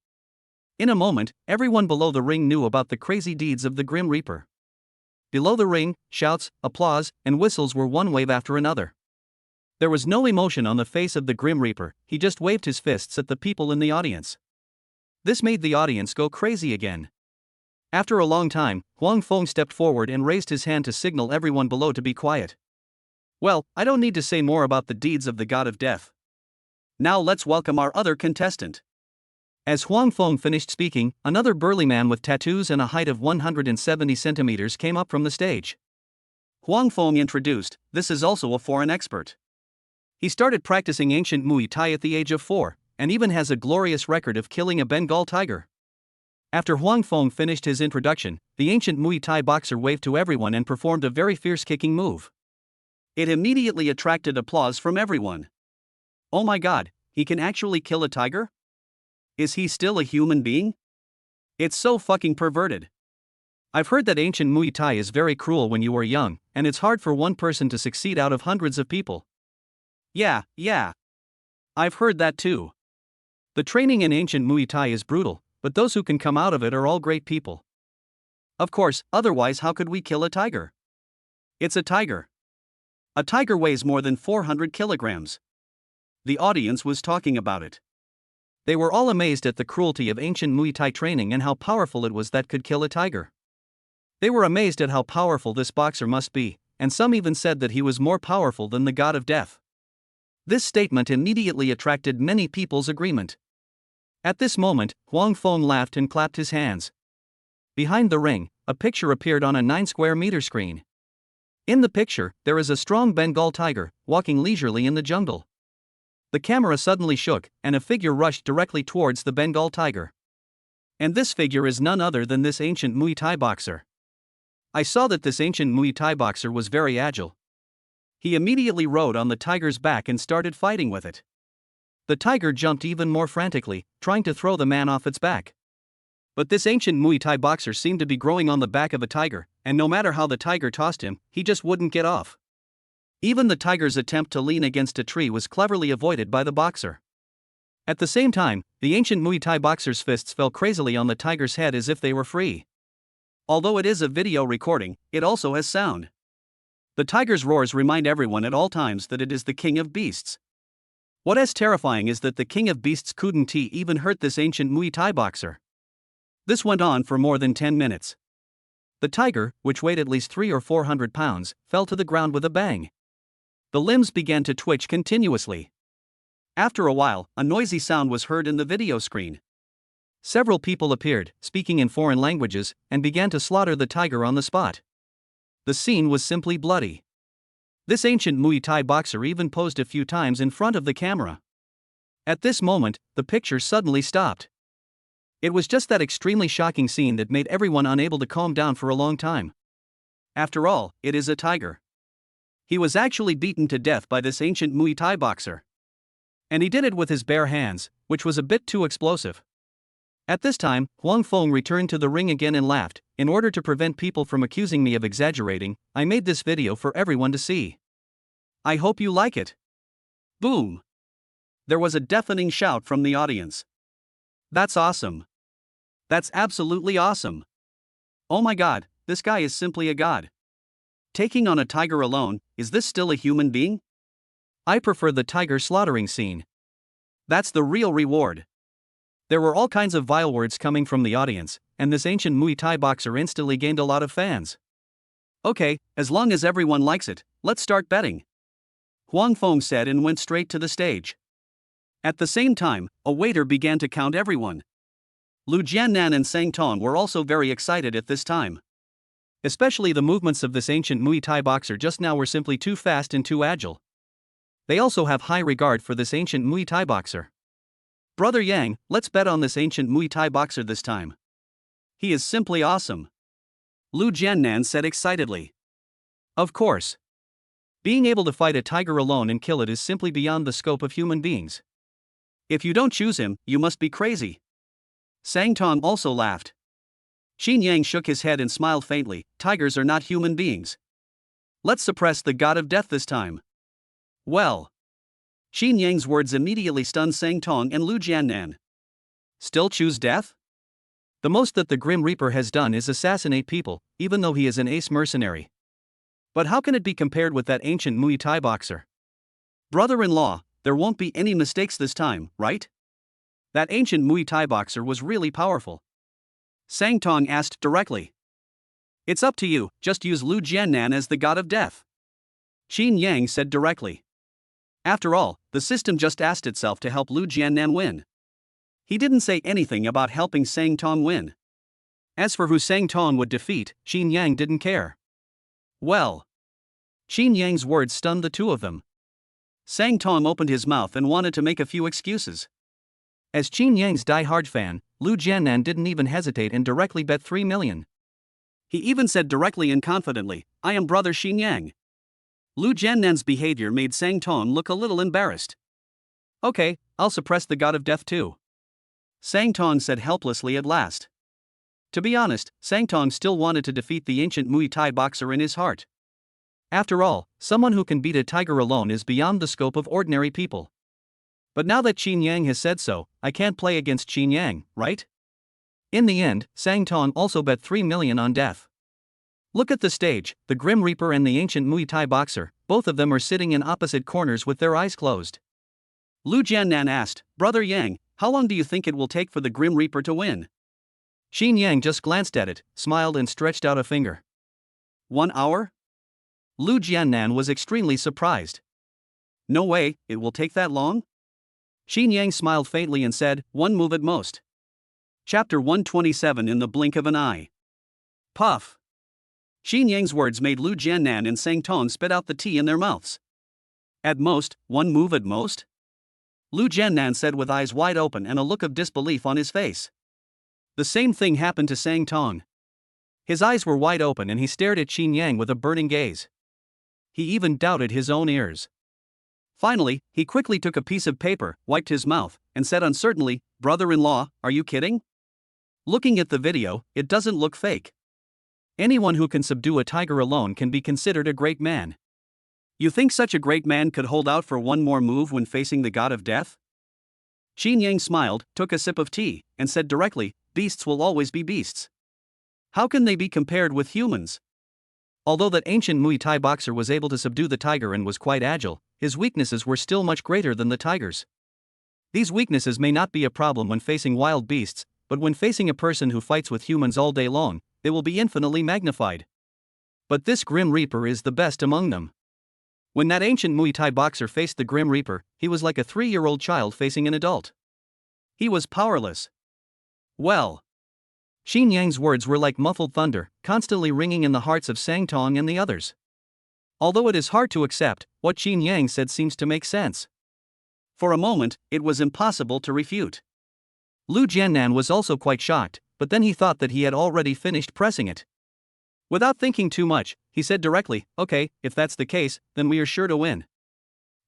In a moment, everyone below the ring knew about the crazy deeds of the Grim Reaper. Below the ring, shouts, applause, and whistles were one wave after another. There was no emotion on the face of the Grim Reaper, he just waved his fists at the people in the audience. This made the audience go crazy again. After a long time, Huang Feng stepped forward and raised his hand to signal everyone below to be quiet. Well, I don't need to say more about the deeds of the god of death. Now let's welcome our other contestant. As Huang Feng finished speaking, another burly man with tattoos and a height of 170 centimeters came up from the stage. Huang Feng introduced, "This is also a foreign expert. He started practicing ancient Muay Thai at the age of 4, and even has a glorious record of killing a Bengal tiger." After Huang Feng finished his introduction, the ancient Muay Thai boxer waved to everyone and performed a very fierce kicking move. It immediately attracted applause from everyone. "Oh my god, he can actually kill a tiger? Is he still a human being? It's so fucking perverted. I've heard that ancient Muay Thai is very cruel when you are young, and it's hard for one person to succeed out of hundreds of people." Yeah. I've heard that too. The training in ancient Muay Thai is brutal, but those who can come out of it are all great people. Of course, otherwise how could we kill a tiger? It's a tiger. A tiger weighs more than 400 kilograms. The audience was talking about it. They were all amazed at the cruelty of ancient Muay Thai training and how powerful it was that could kill a tiger. They were amazed at how powerful this boxer must be, and some even said that he was more powerful than the god of death. This statement immediately attracted many people's agreement. At this moment, Huang Feng laughed and clapped his hands. Behind the ring, a picture appeared on a 9-square-meter screen. In the picture, there is a strong Bengal tiger, walking leisurely in the jungle. The camera suddenly shook, and a figure rushed directly towards the Bengal tiger. And this figure is none other than this ancient Muay Thai boxer. I saw that this ancient Muay Thai boxer was very agile. He immediately rode on the tiger's back and started fighting with it. The tiger jumped even more frantically, trying to throw the man off its back. But this ancient Muay Thai boxer seemed to be growing on the back of a tiger, and no matter how the tiger tossed him, he just wouldn't get off. Even the tiger's attempt to lean against a tree was cleverly avoided by the boxer. At the same time, the ancient Muay Thai boxer's fists fell crazily on the tiger's head as if they were free. Although it is a video recording, it also has sound. The tiger's roars remind everyone at all times that it is the king of beasts. What is terrifying is that the king of beasts couldn't even hurt this ancient Muay Thai boxer. This went on for more than 10 minutes. The tiger, which weighed at least 300 or 400 pounds, fell to the ground with a bang. The limbs began to twitch continuously. After a while, a noisy sound was heard in the video screen. Several people appeared, speaking in foreign languages, and began to slaughter the tiger on the spot. The scene was simply bloody. This ancient Muay Thai boxer even posed a few times in front of the camera. At this moment, the picture suddenly stopped. It was just that extremely shocking scene that made everyone unable to calm down for a long time. After all, it is a tiger. He was actually beaten to death by this ancient Muay Thai boxer. And he did it with his bare hands, which was a bit too explosive. At this time, Huang Feng returned to the ring again and laughed. In order to prevent people from accusing me of exaggerating, I made this video for everyone to see. I hope you like it. Boom! There was a deafening shout from the audience. That's awesome. That's absolutely awesome. Oh my god, this guy is simply a god. Taking on a tiger alone, is this still a human being? I prefer the tiger slaughtering scene. That's the real reward. There were all kinds of vile words coming from the audience, and this ancient Muay Thai boxer instantly gained a lot of fans. Okay, as long as everyone likes it, let's start betting. Huang Feng said and went straight to the stage. At the same time, a waiter began to count everyone. Lu Jiannan and Sang Tong were also very excited at this time. Especially the movements of this ancient Muay Thai boxer just now were simply too fast and too agile. They also have high regard for this ancient Muay Thai boxer. Brother Yang, let's bet on this ancient Muay Thai boxer this time. He is simply awesome. Lu Jiannan said excitedly. Of course. Being able to fight a tiger alone and kill it is simply beyond the scope of human beings. If you don't choose him, you must be crazy. Sang Tong also laughed. Chinyang shook his head and smiled faintly. Tigers are not human beings. Let's suppress the god of death this time. Well. Chinyang's words immediately stunned Sang Tong and Lu Jiannan. Still choose death? The most that the Grim Reaper has done is assassinate people, even though he is an ace mercenary. But how can it be compared with that ancient Muay Thai boxer? Brother-in-law, there won't be any mistakes this time, right? That ancient Muay Thai boxer was really powerful. Sang Tong asked directly. It's up to you, just use Lu Jiannan as the god of death. Chinyang said directly. After all, the system just asked itself to help Lu Jiannan win. He didn't say anything about helping Sang Tong win. As for who Sang Tong would defeat, Chinyang didn't care. Well. Chinyang's words stunned the two of them. Sang Tong opened his mouth and wanted to make a few excuses. As Chinyang's die-hard fan, Lu Jiannan didn't even hesitate and directly bet 3 million. He even said directly and confidently, I am brother Chinyang. Lu Jiannan's behavior made Sang Tong look a little embarrassed. Okay, I'll suppress the god of death too. Sang Tong said helplessly at last. To be honest, Sang Tong still wanted to defeat the ancient Muay Thai boxer in his heart. After all, someone who can beat a tiger alone is beyond the scope of ordinary people. But now that Chinyang has said so, I can't play against Chinyang, right? In the end, Sang Tong also bet 3 million on death. Look at the stage, the Grim Reaper and the ancient Muay Thai boxer, both of them are sitting in opposite corners with their eyes closed. Lu Jiannan asked, Brother Yang, how long do you think it will take for the Grim Reaper to win? Chinyang just glanced at it, smiled and stretched out a finger. 1 hour? Lu Jiannan was extremely surprised. No way, it will take that long? Chinyang smiled faintly and said, 1 move at most. Chapter 127 In the blink of an eye. Puff. Chinyang's words made Lu Jiannan and Sang Tong spit out the tea in their mouths. At most, 1 move at most? Lu Jiannan said with eyes wide open and a look of disbelief on his face. The same thing happened to Sang Tong. His eyes were wide open and he stared at Chinyang with a burning gaze. He even doubted his own ears. Finally, he quickly took a piece of paper, wiped his mouth, and said uncertainly, "Brother-in-law, are you kidding? Looking at the video, it doesn't look fake. Anyone who can subdue a tiger alone can be considered a great man. You think such a great man could hold out for one more move when facing the god of death?" Chinyang smiled, took a sip of tea, and said directly, "Beasts will always be beasts. How can they be compared with humans?" Although that ancient Muay Thai boxer was able to subdue the tiger and was quite agile, his weaknesses were still much greater than the tiger's. These weaknesses may not be a problem when facing wild beasts, but when facing a person who fights with humans all day long, they will be infinitely magnified. But this Grim Reaper is the best among them. When that ancient Muay Thai boxer faced the Grim Reaper, he was like a 3-year-old child facing an adult. He was powerless. Well, Chinyang's words were like muffled thunder, constantly ringing in the hearts of Sangtong and the others. Although it is hard to accept, what Chinyang said seems to make sense. For a moment, it was impossible to refute. Lu Jiannan was also quite shocked, but then he thought that he had already finished pressing it. Without thinking too much, he said directly, "Okay, if that's the case, then we are sure to win."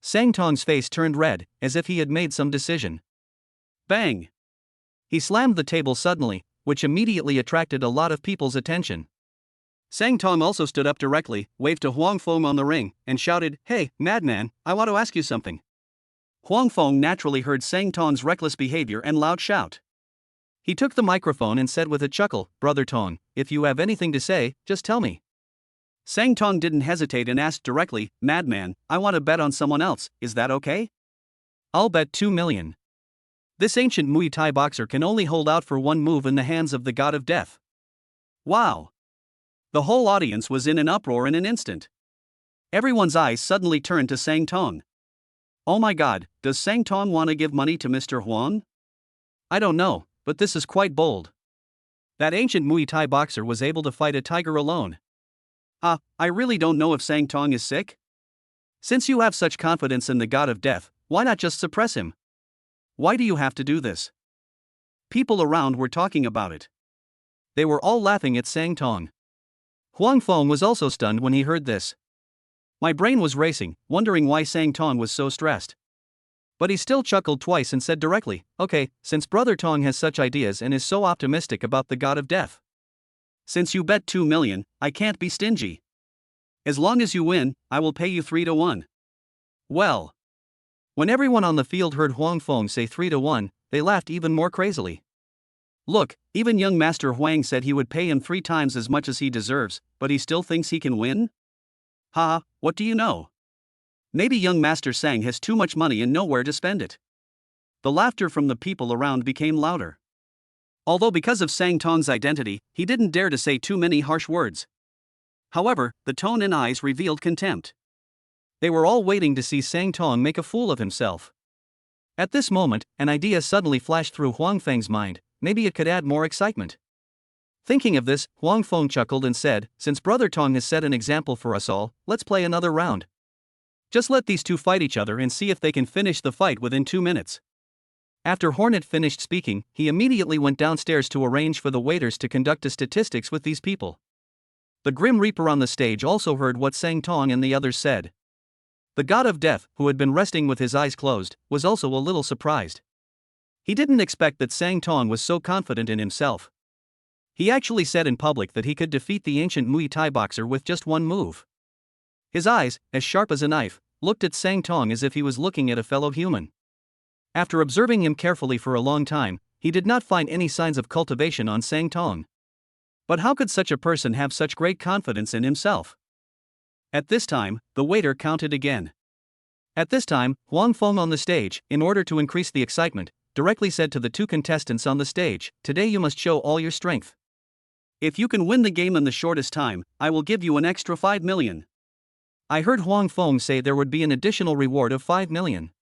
Sangtong's face turned red, as if he had made some decision. Bang! He slammed the table suddenly, which immediately attracted a lot of people's attention. Sangtong also stood up directly, waved to Huang Feng on the ring, and shouted, "Hey, madman, I want to ask you something." Huang Feng naturally heard Sangtong's reckless behavior and loud shout. He took the microphone and said with a chuckle, "Brother Tong, if you have anything to say, just tell me." Sangtong didn't hesitate and asked directly, "Madman, I want to bet on someone else, is that okay?" "I'll bet 2 million. This ancient Muay Thai boxer can only hold out for one move in the hands of the god of death." Wow! The whole audience was in an uproar in an instant. Everyone's eyes suddenly turned to Sangtong. Oh my god, does Sangtong want to give money to Mr. Huang? I don't know, but this is quite bold. That ancient Muay Thai boxer was able to fight a tiger alone. I really don't know if Sangtong is sick. Since you have such confidence in the god of death, why not just suppress him? Why do you have to do this? People around were talking about it. They were all laughing at Sangtong. Huang Feng was also stunned when he heard this. My brain was racing, wondering why Sangtong was so stressed. But he still chuckled twice and said directly, "Okay, since Brother Tong has such ideas and is so optimistic about the god of death. Since you bet 2 million, I can't be stingy. As long as you win, I will pay you 3 to 1. Well. When everyone on the field heard Huang Feng say 3 to 1, they laughed even more crazily. Look, even young Master Huang said he would pay him 3 times as much as he deserves, but he still thinks he can win? Haha, what do you know? Maybe young Master Sang has too much money and nowhere to spend it. The laughter from the people around became louder. Although because of Sangtong's identity, he didn't dare to say too many harsh words. However, the tone and eyes revealed contempt. They were all waiting to see Sangtong make a fool of himself. At this moment, an idea suddenly flashed through Huang Feng's mind, maybe it could add more excitement. Thinking of this, Huang Feng chuckled and said, "Since Brother Tong has set an example for us all, let's play another round. Just let these two fight each other and see if they can finish the fight within 2 minutes." After Hornet finished speaking, he immediately went downstairs to arrange for the waiters to conduct a statistics with these people. The Grim Reaper on the stage also heard what Sangtong and the others said. The god of death, who had been resting with his eyes closed, was also a little surprised. He didn't expect that Sangtong was so confident in himself. He actually said in public that he could defeat the ancient Muay Thai boxer with just one move. His eyes, as sharp as a knife, looked at Sangtong as if he was looking at a fellow human. After observing him carefully for a long time, he did not find any signs of cultivation on Sangtong. But how could such a person have such great confidence in himself? At this time, the waiter counted again. At this time, Huang Feng on the stage, in order to increase the excitement, directly said to the 2 contestants on the stage, "Today you must show all your strength. If you can win the game in the shortest time, I will give you an extra 5 million. I heard Huang Feng say there would be an additional reward of 5 million.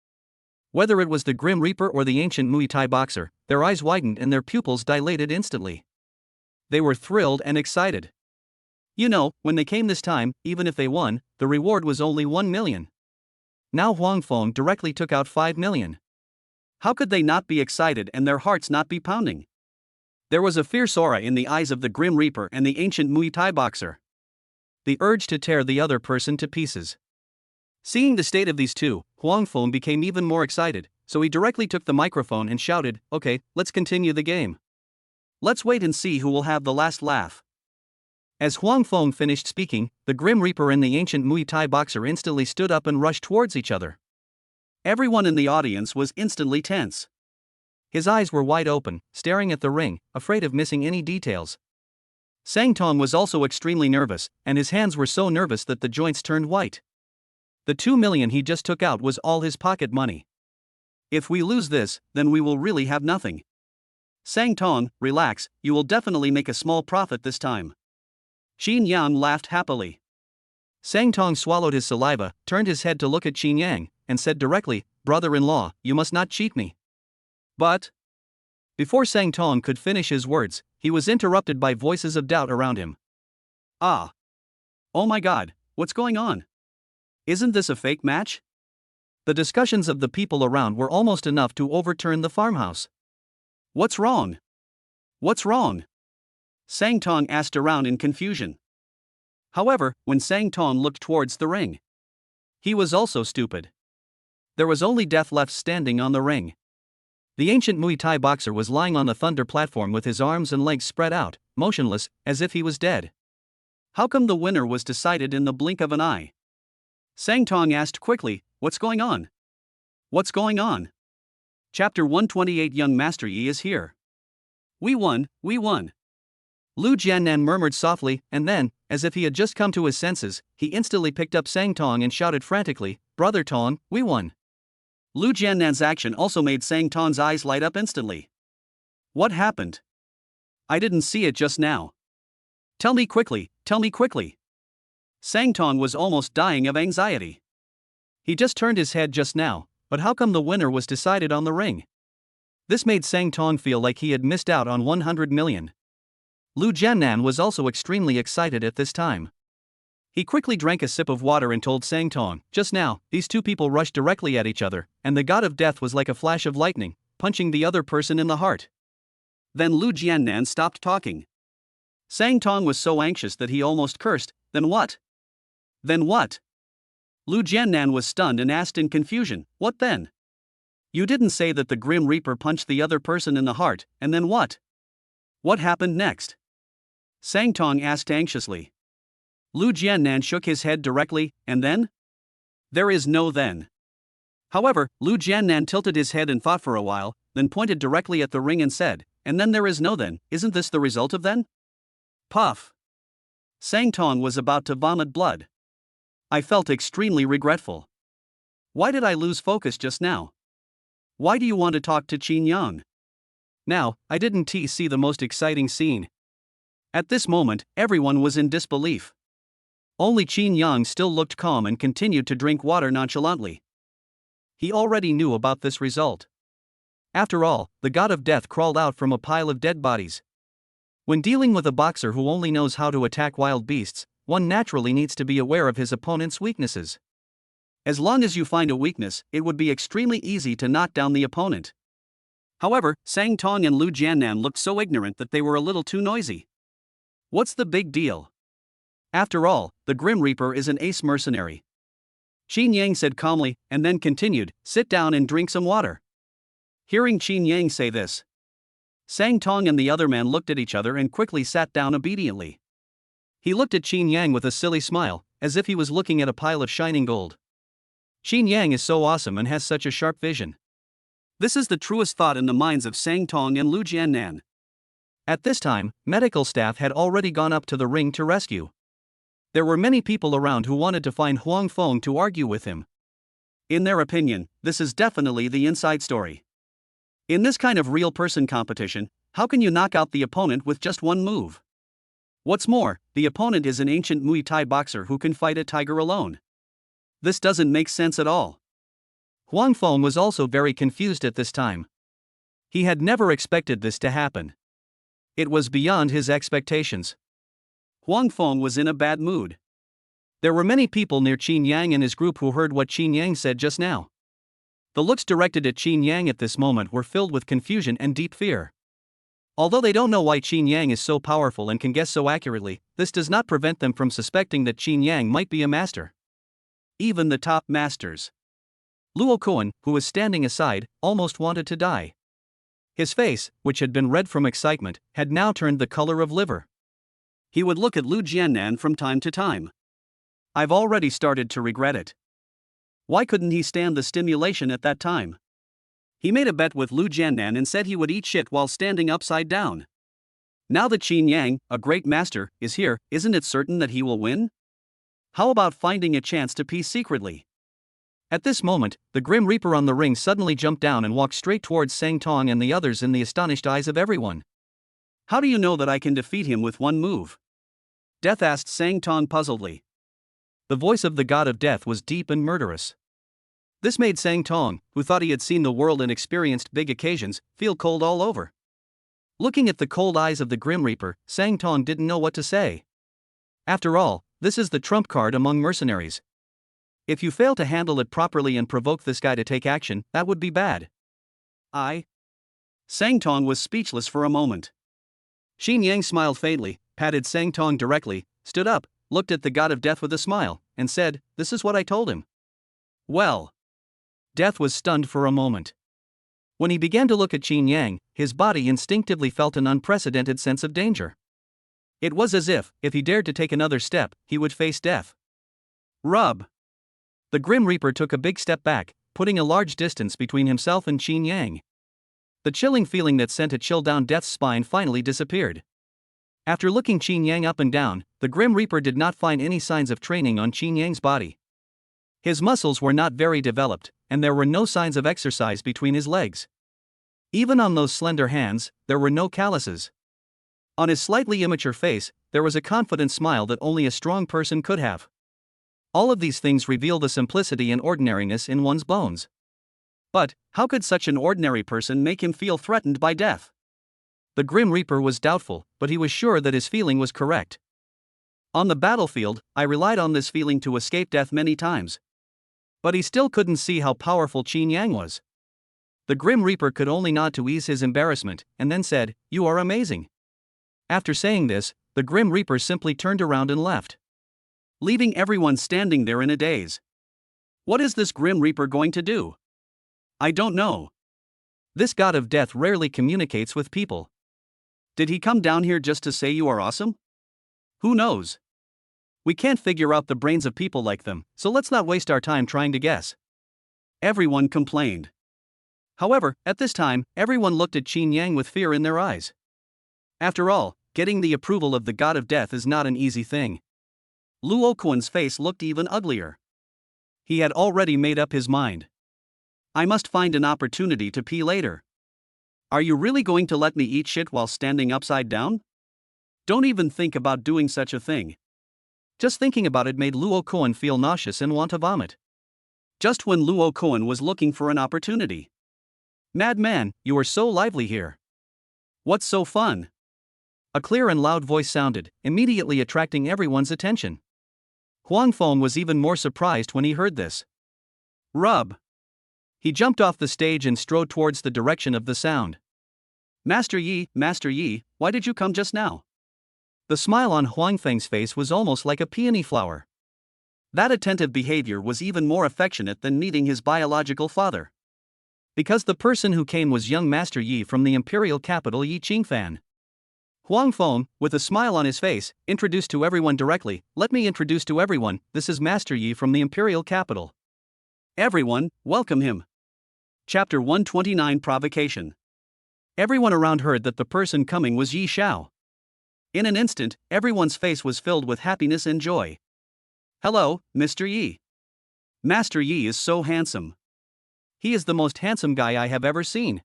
Whether it was the Grim Reaper or the ancient Muay Thai boxer, their eyes widened and their pupils dilated instantly. They were thrilled and excited. You know, when they came this time, even if they won, the reward was only 1 million. Now Huang Feng directly took out 5 million. How could they not be excited and their hearts not be pounding? There was a fierce aura in the eyes of the Grim Reaper and the ancient Muay Thai boxer. The urge to tear the other person to pieces. Seeing the state of these two, Huang Feng became even more excited, so he directly took the microphone and shouted, "Okay, let's continue the game. Let's wait and see who will have the last laugh." As Huang Feng finished speaking, the Grim Reaper and the ancient Muay Thai boxer instantly stood up and rushed towards each other. Everyone in the audience was instantly tense. His eyes were wide open, staring at the ring, afraid of missing any details. Sang Tong was also extremely nervous, and his hands were so nervous that the joints turned white. The 2 million he just took out was all his pocket money. If we lose this, then we will really have nothing. Sang Tong, relax, you will definitely make a small profit this time. Chinyang laughed happily. Sang Tong swallowed his saliva, turned his head to look at Chinyang, and said directly, "Brother-in-law, you must not cheat me." But before Sang Tong could finish his words, he was interrupted by voices of doubt around him. Ah! Oh my god, what's going on? Isn't this a fake match? The discussions of the people around were almost enough to overturn the farmhouse. What's wrong? What's wrong? Sang Tong asked around in confusion. However, when Sang Tong looked towards the ring, he was also stupid. There was only death left standing on the ring. The ancient Muay Thai boxer was lying on the thunder platform with his arms and legs spread out, motionless, as if he was dead. How come the winner was decided in the blink of an eye? Sang Tong asked quickly, "What's going on? What's going on?" Chapter 128 Young Master Yi is here. We won, we won. Lu Jiannan murmured softly, and then, as if he had just come to his senses, he instantly picked up Sang Tong and shouted frantically, "Brother Tong, we won." Lu Jiannan's action also made Sang Tong's eyes light up instantly. What happened? I didn't see it just now. Tell me quickly, tell me quickly. Sang Tong was almost dying of anxiety. He just turned his head just now, but how come the winner was decided on the ring? This made Sang Tong feel like he had missed out on 100 million. Lu Jiannan was also extremely excited at this time. He quickly drank a sip of water and told Sang Tong, "Just now, these two people rushed directly at each other, and the god of death was like a flash of lightning, punching the other person in the heart." Then Lu Jiannan stopped talking. Sang Tong was so anxious that he almost cursed. Then what? Then what? Lu Jiannan was stunned and asked in confusion, "What then? You didn't say that the Grim Reaper punched the other person in the heart, and then what? What happened next?" Sang Tong asked anxiously. Lu Jiannan shook his head directly, "And then? There is no then." However, Lu Jiannan tilted his head and thought for a while, then pointed directly at the ring and said, "And then there is no then, isn't this the result of then?" Puff. Sang Tong was about to vomit blood. I felt extremely regretful. Why did I lose focus just now? Why do you want to talk to Chinyang? Now, I didn't see the most exciting scene. At this moment, everyone was in disbelief. Only Chinyang still looked calm and continued to drink water nonchalantly. He already knew about this result. After all, the god of death crawled out from a pile of dead bodies. When dealing with a boxer who only knows how to attack wild beasts, one naturally needs to be aware of his opponent's weaknesses. As long as you find a weakness, it would be extremely easy to knock down the opponent. However, Sang Tong and Lu Jiannan looked so ignorant that they were a little too noisy. What's the big deal? After all, the Grim Reaper is an ace mercenary. Chinyang said calmly, and then continued, "Sit down and drink some water." Hearing Chinyang say this, Sang Tong and the other man looked at each other and quickly sat down obediently. He looked at Chinyang with a silly smile, as if he was looking at a pile of shining gold. Chinyang is so awesome and has such a sharp vision. This is the truest thought in the minds of Sang Tong and Lu Jiannan. At this time, medical staff had already gone up to the ring to rescue. There were many people around who wanted to find Huang Feng to argue with him. In their opinion, this is definitely the inside story. In this kind of real person competition, how can you knock out the opponent with just one move? What's more, the opponent is an ancient Muay Thai boxer who can fight a tiger alone. This doesn't make sense at all. Huang Feng was also very confused at this time. He had never expected this to happen. It was beyond his expectations. Huang Feng was in a bad mood. There were many people near Chinyang and his group who heard what Chinyang said just now. The looks directed at Chinyang at this moment were filled with confusion and deep fear. Although they don't know why Chinyang is so powerful and can guess so accurately, this does not prevent them from suspecting that Chinyang might be a master. Even the top masters. Luo Kuan, who was standing aside, almost wanted to die. His face, which had been red from excitement, had now turned the color of liver. He would look at Lu Jiannan from time to time. I've already started to regret it. Why couldn't he stand the stimulation at that time? He made a bet with Lu Jiannan and said he would eat shit while standing upside down. Now that Chinyang, a great master, is here, isn't it certain that he will win? How about finding a chance to peace secretly? At this moment, the Grim Reaper on the ring suddenly jumped down and walked straight towards Sang Tong and the others in the astonished eyes of everyone. How do you know that I can defeat him with one move? Death asked Sang Tong puzzledly. The voice of the god of death was deep and murderous. This made Sang Tong, who thought he had seen the world and experienced big occasions, feel cold all over. Looking at the cold eyes of the Grim Reaper, Sang Tong didn't know what to say. After all, this is the trump card among mercenaries. If you fail to handle it properly and provoke this guy to take action, that would be bad. Sang Tong was speechless for a moment. Chinyang smiled faintly, patted Sang Tong directly, stood up, looked at the god of death with a smile, and said, "This is what I told him." Well. Death was stunned for a moment. When he began to look at Chinyang, his body instinctively felt an unprecedented sense of danger. It was as if he dared to take another step, he would face death. Rub. The Grim Reaper took a big step back, putting a large distance between himself and Chinyang. The chilling feeling that sent a chill down Death's spine finally disappeared. After looking Chinyang up and down, the Grim Reaper did not find any signs of training on Chinyang's body. His muscles were not very developed, and there were no signs of exercise between his legs. Even on those slender hands, there were no calluses. On his slightly immature face, there was a confident smile that only a strong person could have. All of these things reveal the simplicity and ordinariness in one's bones. But, how could such an ordinary person make him feel threatened by death? The Grim Reaper was doubtful, but he was sure that his feeling was correct. On the battlefield, I relied on this feeling to escape death many times. But he still couldn't see how powerful Chinyang was. The Grim Reaper could only nod to ease his embarrassment, and then said, "You are amazing." After saying this, the Grim Reaper simply turned around and left, leaving everyone standing there in a daze. What is this Grim Reaper going to do? I don't know. This god of death rarely communicates with people. Did he come down here just to say you are awesome? Who knows? We can't figure out the brains of people like them, so let's not waste our time trying to guess. Everyone complained. However, at this time, everyone looked at Chinyang with fear in their eyes. After all, getting the approval of the god of death is not an easy thing. Luo Kuan's face looked even uglier. He had already made up his mind. I must find an opportunity to pee later. Are you really going to let me eat shit while standing upside down? Don't even think about doing such a thing. Just thinking about it made Luo Kuan feel nauseous and want to vomit. Just when Luo Kuan was looking for an opportunity. "Madman, you are so lively here. What's so fun?" A clear and loud voice sounded, immediately attracting everyone's attention. Huang Feng was even more surprised when he heard this. Rub. He jumped off the stage and strode towards the direction of the sound. Master Yi, why did you come just now?" The smile on Huang Feng's face was almost like a peony flower. That attentive behavior was even more affectionate than meeting his biological father. Because the person who came was young Master Yi from the imperial capital Yi Qingfan. Huang Feng, with a smile on his face, introduced to everyone directly, "Let me introduce to everyone, this is Master Yi from the imperial capital. Everyone, welcome him." Chapter 129 Provocation. Everyone around heard that the person coming was Yi Xiao. In an instant, everyone's face was filled with happiness and joy. "Hello, Mr. Yi. Master Yi is so handsome. He is the most handsome guy I have ever seen.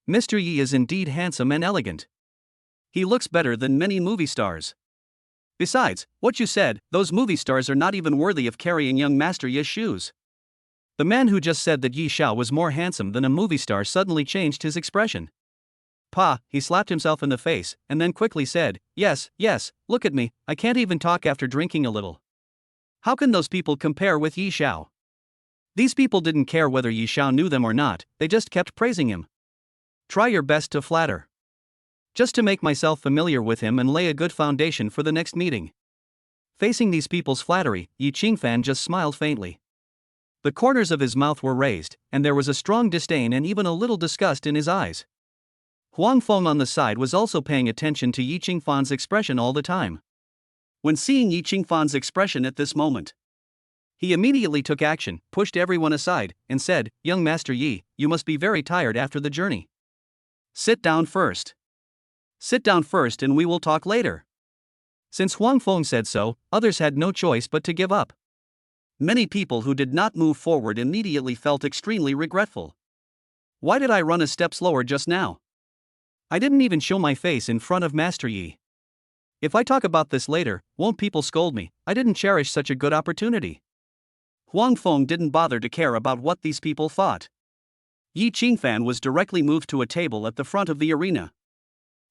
Mr. Yi is indeed handsome and elegant. He looks better than many movie stars. Besides, what you said, those movie stars are not even worthy of carrying young Master Yi's shoes." The man who just said that Yi Xiao was more handsome than a movie star suddenly changed his expression. He slapped himself in the face, and then quickly said, yes, look at me, I can't even talk after drinking a little. How can those people compare with Yi Xiao? These people didn't care whether Yi Xiao knew them or not, they just kept praising him. Try your best to flatter. just to make myself familiar with him and lay a good foundation for the next meeting. Facing these people's flattery, Yi Qingfan just smiled faintly. The corners of his mouth were raised, and there was a strong disdain and even a little disgust in his eyes. Huang Feng on the side was also paying attention to Yi Qingfan's expression all the time. When seeing Yi Qingfan's expression at this moment, he immediately took action, pushed everyone aside, and said, "Young Master Yi, you must be very tired after the journey. Sit down first. Sit down first and we will talk later." Since Huang Feng said so, others had no choice but to give up. Many people who did not move forward immediately felt extremely regretful. Why did I run a step slower just now? I didn't even show my face in front of Master Yi. If I talk about this later, won't people scold me? I didn't cherish such a good opportunity. Huang Feng didn't bother to care about what these people thought. Yi Qingfan was directly moved to a table at the front of the arena.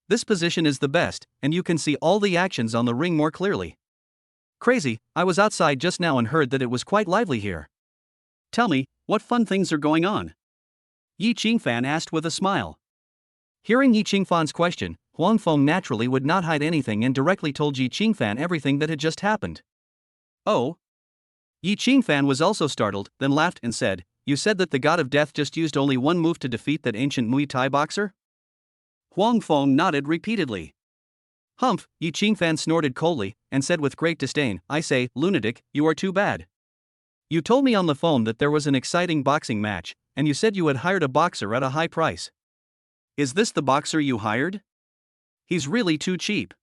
This position is the best, and you can see all the actions on the ring more clearly. Crazy, I was outside just now and heard that it was quite lively here. Tell me, what fun things are going on? Yi Qingfan asked with a smile. Hearing Yi Qingfan's question, Huang Feng naturally would not hide anything and directly told Yi Qingfan everything that had just happened. Oh? Yi Qingfan was also startled, then laughed and said, "You said that the god of death just used only one move to defeat that ancient Muay Thai boxer?" Huang Feng nodded repeatedly. Humph, Yi Qingfan snorted coldly, and said with great disdain, "I say, lunatic, you are too bad. You told me on the phone that there was an exciting boxing match, and you said you had hired a boxer at a high price. Is this the boxer you hired? He's really too cheap."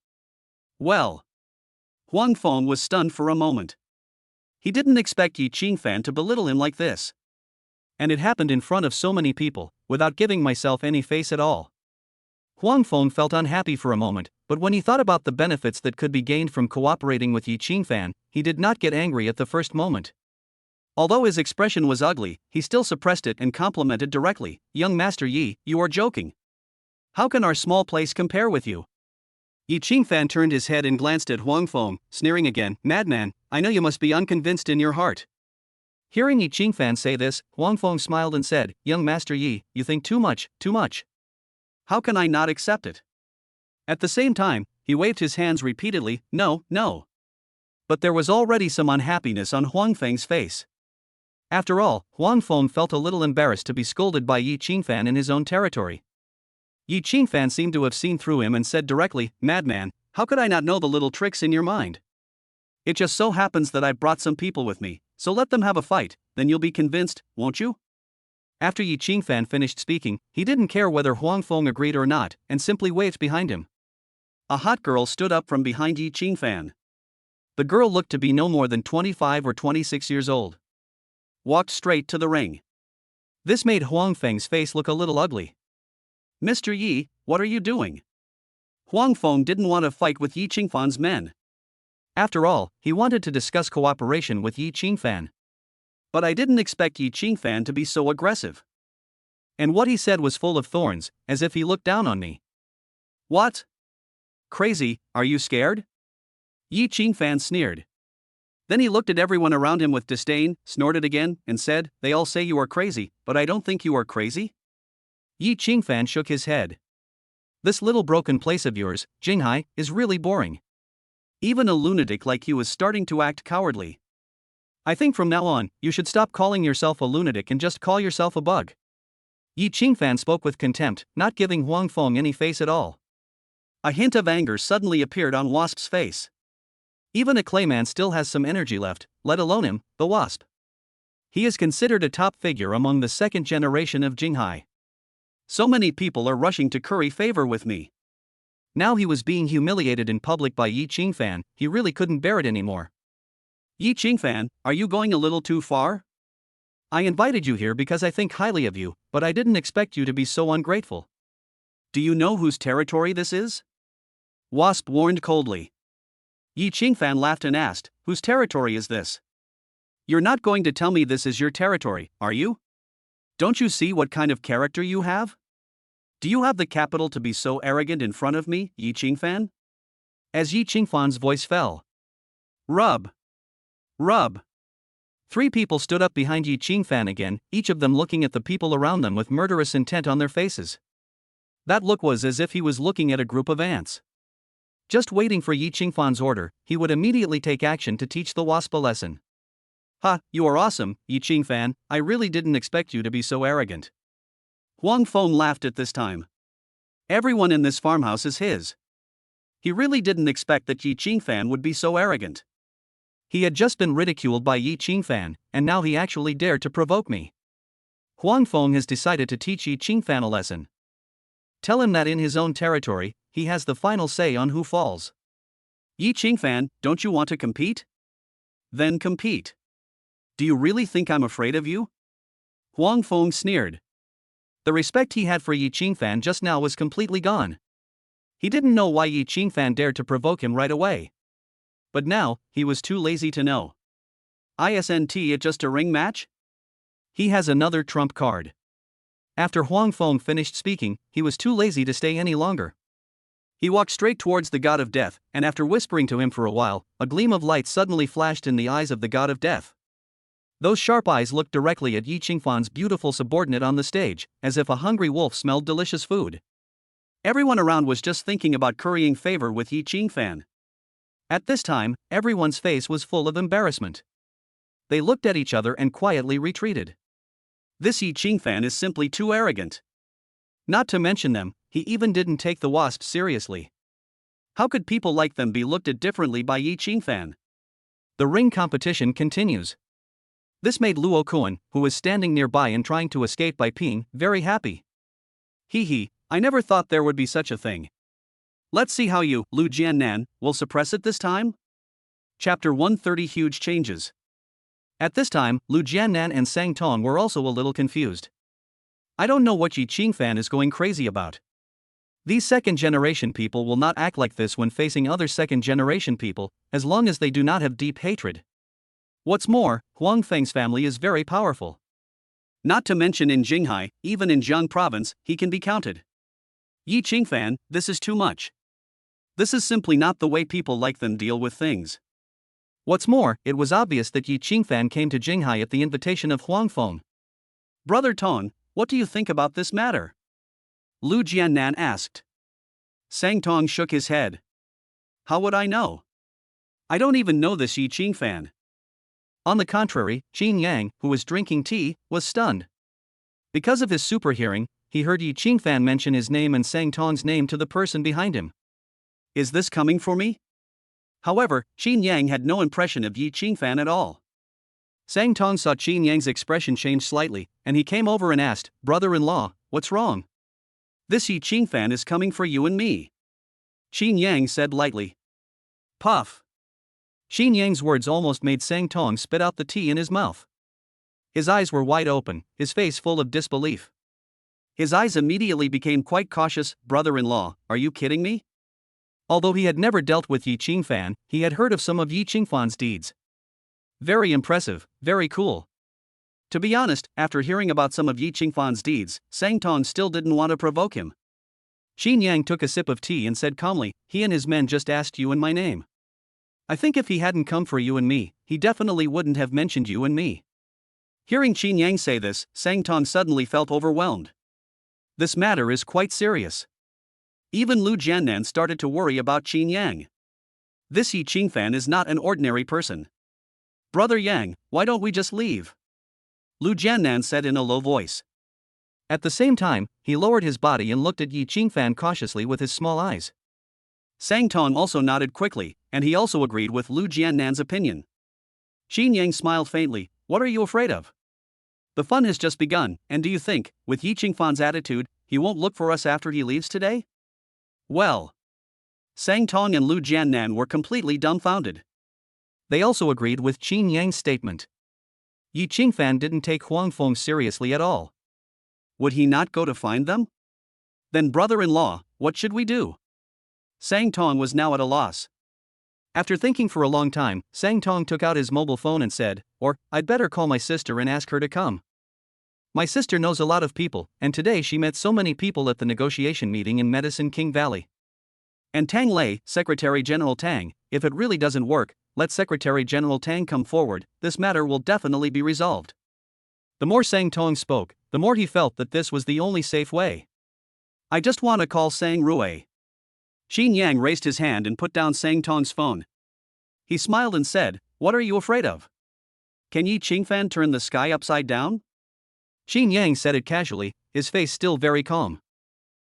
Well. Huang Feng was stunned for a moment. He didn't expect Yi Qingfan to belittle him like this. And it happened in front of so many people, without giving myself any face at all. Huang Feng felt unhappy for a moment, but when he thought about the benefits that could be gained from cooperating with Yi Qingfan, he did not get angry at the first moment. Although his expression was ugly, he still suppressed it and complimented directly, "Young Master Yi, you are joking. How can our small place compare with you?" Yi Qingfan turned his head and glanced at Huang Feng, sneering again, "Madman, I know you must be unconvinced in your heart." Hearing Yi Qingfan say this, Huang Feng smiled and said, "Young Master Yi, you think too much, too much. How can I not accept it?" At the same time, he waved his hands repeatedly, "No, no." But there was already some unhappiness on Huang Feng's face. After all, Huang Feng felt a little embarrassed to be scolded by Yi Qingfan in his own territory. Yi Qingfan seemed to have seen through him and said directly, "Madman, how could I not know the little tricks in your mind? It just so happens that I brought some people with me, so let them have a fight, then you'll be convinced, won't you?" After Yi Qingfan finished speaking, he didn't care whether Huang Feng agreed or not, and simply waved behind him. A hot girl stood up from behind Yi Qingfan. The girl looked to be no more than 25 or 26 years old. Walked straight to the ring. This made Huang Feng's face look a little ugly. "Mr. Yi, what are you doing?" Huang Feng didn't want to fight with Yi Qingfan's men. After all, he wanted to discuss cooperation with Yi Qingfan. But I didn't expect Yi Qingfan to be so aggressive. And what he said was full of thorns, as if he looked down on me. "What? Crazy, are you scared?" Yi Qingfan sneered. Then he looked at everyone around him with disdain, snorted again, and said, "They all say you are crazy, but I don't think you are crazy." Yi Qingfan shook his head. "This little broken place of yours, Jinghai, is really boring. Even a lunatic like you is starting to act cowardly. I think from now on, you should stop calling yourself a lunatic and just call yourself a bug." Yi Qingfan spoke with contempt, not giving Huang Feng any face at all. A hint of anger suddenly appeared on Wasp's face. Even a clayman still has some energy left, let alone him, the Wasp. He is considered a top figure among the second generation of Jinghai. So many people are rushing to curry favor with me. Now he was being humiliated in public by Yi Qingfan, he really couldn't bear it anymore. "Yi Qingfan, are you going a little too far? I invited you here because I think highly of you, but I didn't expect you to be so ungrateful. Do you know whose territory this is?" Wasp warned coldly. Yi Qingfan laughed and asked, "Whose territory is this? You're not going to tell me this is your territory, are you? Don't you see what kind of character you have? Do you have the capital to be so arrogant in front of me, Yi Qingfan?" As Yi Qingfan's voice fell. "Rub. Rub." 3 people stood up behind Yi Qingfan again, each of them looking at the people around them with murderous intent on their faces. That look was as if he was looking at a group of ants. Just waiting for Yi Qingfan's order, he would immediately take action to teach the wasp a lesson. Ha, you are awesome, Yi Qingfan, I really didn't expect you to be so arrogant. Huang Feng laughed at this time. Everyone in this farmhouse is his. He really didn't expect that Yi Qingfan would be so arrogant. He had just been ridiculed by Yi Qingfan, and now he actually dared to provoke me. Huang Feng has decided to teach Yi Qingfan a lesson. Tell him that in his own territory, he has the final say on who falls. Yi Qingfan, don't you want to compete? Then compete. Do you really think I'm afraid of you? Huang Feng sneered. The respect he had for Yi Qingfan just now was completely gone. He didn't know why Yi Qingfan dared to provoke him right away. But now, he was too lazy to know. Isn't it just a ring match? He has another trump card. After Huang Feng finished speaking, he was too lazy to stay any longer. He walked straight towards the god of death, and after whispering to him for a while, a gleam of light suddenly flashed in the eyes of the god of death. Those sharp eyes looked directly at Yi Qingfan's beautiful subordinate on the stage, as if a hungry wolf smelled delicious food. Everyone around was just thinking about currying favor with Yi Qingfan. At this time, everyone's face was full of embarrassment. They looked at each other and quietly retreated. This Yi Qingfan is simply too arrogant. Not to mention them, he even didn't take the wasps seriously. How could people like them be looked at differently by Yi Qingfan? The ring competition continues. This made Luo Kuan, who was standing nearby and trying to escape by peeing, very happy. Hee, I never thought there would be such a thing. Let's see how you, Lu Jiannan, will suppress it this time? Chapter 130 Huge Changes. At this time, Lu Jiannan and Sang Tong were also a little confused. I don't know what Yi Qingfan is going crazy about. These second-generation people will not act like this when facing other second-generation people, as long as they do not have deep hatred. What's more, Huang Feng's family is very powerful. Not to mention in Jinghai, even in Jiang province, he can be counted. Yi Qingfan, this is too much. This is simply not the way people like them deal with things. What's more, it was obvious that Yi Qingfan came to Jinghai at the invitation of Huang Feng. Brother Tong, what do you think about this matter? Lu Jiannan asked. Sang Tong shook his head. How would I know? I don't even know this Yi Qingfan. On the contrary, Chinyang, who was drinking tea, was stunned. Because of his super hearing, he heard Yi Qingfan mention his name and Sang Tong's name to the person behind him. Is this coming for me? However, Chinyang had no impression of Yi Qingfan at all. Sang Tong saw Chinyang's expression change slightly, and he came over and asked, Brother-in-law, what's wrong? This Yi Qingfan is coming for you and me. Chinyang said lightly. Puff. Chinyang's words almost made Sang Tong spit out the tea in his mouth. His eyes were wide open, his face full of disbelief. His eyes immediately became quite cautious. Brother-in-law, are you kidding me? Although he had never dealt with Yi Qingfan, he had heard of some of Yi Qingfan's deeds. Very impressive, very cool. To be honest, after hearing about some of Yi Qingfan's deeds, Sang Tong still didn't want to provoke him. Chinyang took a sip of tea and said calmly, he and his men just asked you and my name. I think if he hadn't come for you and me, he definitely wouldn't have mentioned you and me. Hearing Chinyang say this, Sang Tong suddenly felt overwhelmed. This matter is quite serious. Even Lu Jiannan started to worry about Chinyang. This Yi Qingfan is not an ordinary person. Brother Yang, why don't we just leave? Lu Jiannan said in a low voice. At the same time, he lowered his body and looked at Yi Qingfan cautiously with his small eyes. Sang Tong also nodded quickly, and he also agreed with Lu Jiannan's opinion. Chinyang smiled faintly. What are you afraid of? The fun has just begun, and do you think, with Yi Qingfan's attitude, he won't look for us after he leaves today? Well. Sang Tong and Lu Jiannan were completely dumbfounded. They also agreed with Chinyang's statement. Yi Qingfan didn't take Huang Feng seriously at all. Would he not go to find them? Then brother-in-law, what should we do? Sang Tong was now at a loss. After thinking for a long time, Sang Tong took out his mobile phone and said, I'd better call my sister and ask her to come. My sister knows a lot of people, and today she met so many people at the negotiation meeting in Medicine King Valley. And Tang Lei, Secretary General Tang, if it really doesn't work, let Secretary General Tang come forward, this matter will definitely be resolved. The more Sang Tong spoke, the more he felt that this was the only safe way. I just want to call Sang Rui. Chinyang raised his hand and put down Sang Tong's phone. He smiled and said, "What are you afraid of? Can Yi Qingfan turn the sky upside down?" Chinyang said it casually, his face still very calm.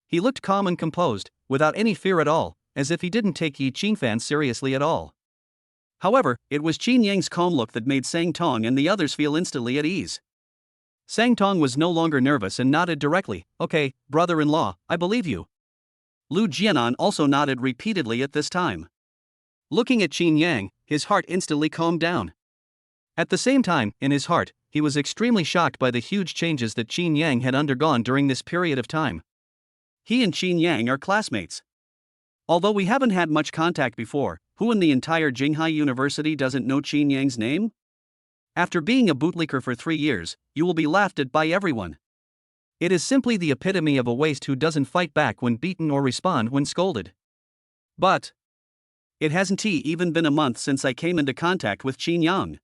He looked calm and composed, without any fear at all, as if he didn't take Yi Qingfan seriously at all. However, it was Chinyang's calm look that made Sang Tong and the others feel instantly at ease. Sang Tong was no longer nervous and nodded directly. "Okay, brother-in-law, I believe you." Lu Jianan also nodded repeatedly at this time. Looking at Chinyang, his heart instantly calmed down. At the same time, in his heart, he was extremely shocked by the huge changes that Chinyang had undergone during this period of time. He and Chinyang are classmates. Although we haven't had much contact before, who in the entire Jinghai University doesn't know Chinyang's name? After being a bootlicker for 3 years, you will be laughed at by everyone. It is simply the epitome of a waste who doesn't fight back when beaten or respond when scolded. But it hasn't even been a month since I came into contact with Chinyang.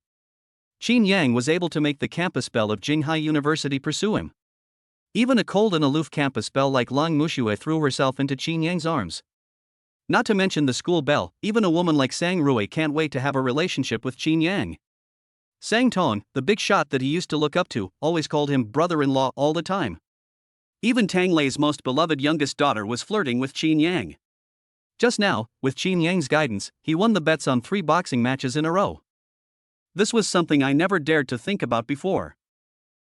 Chinyang was able to make the campus belle of Jinghai University pursue him. Even a cold and aloof campus belle like Lang Mushue threw herself into Chinyang's arms. Not to mention the school belle, even a woman like Sang Rui can't wait to have a relationship with Chinyang. Sang Tong, the big shot that he used to look up to, always called him brother-in-law all the time. Even Tang Lei's most beloved youngest daughter was flirting with Chinyang. Just now, with Chinyang's guidance, he won the bets on 3 boxing matches in a row. This was something I never dared to think about before.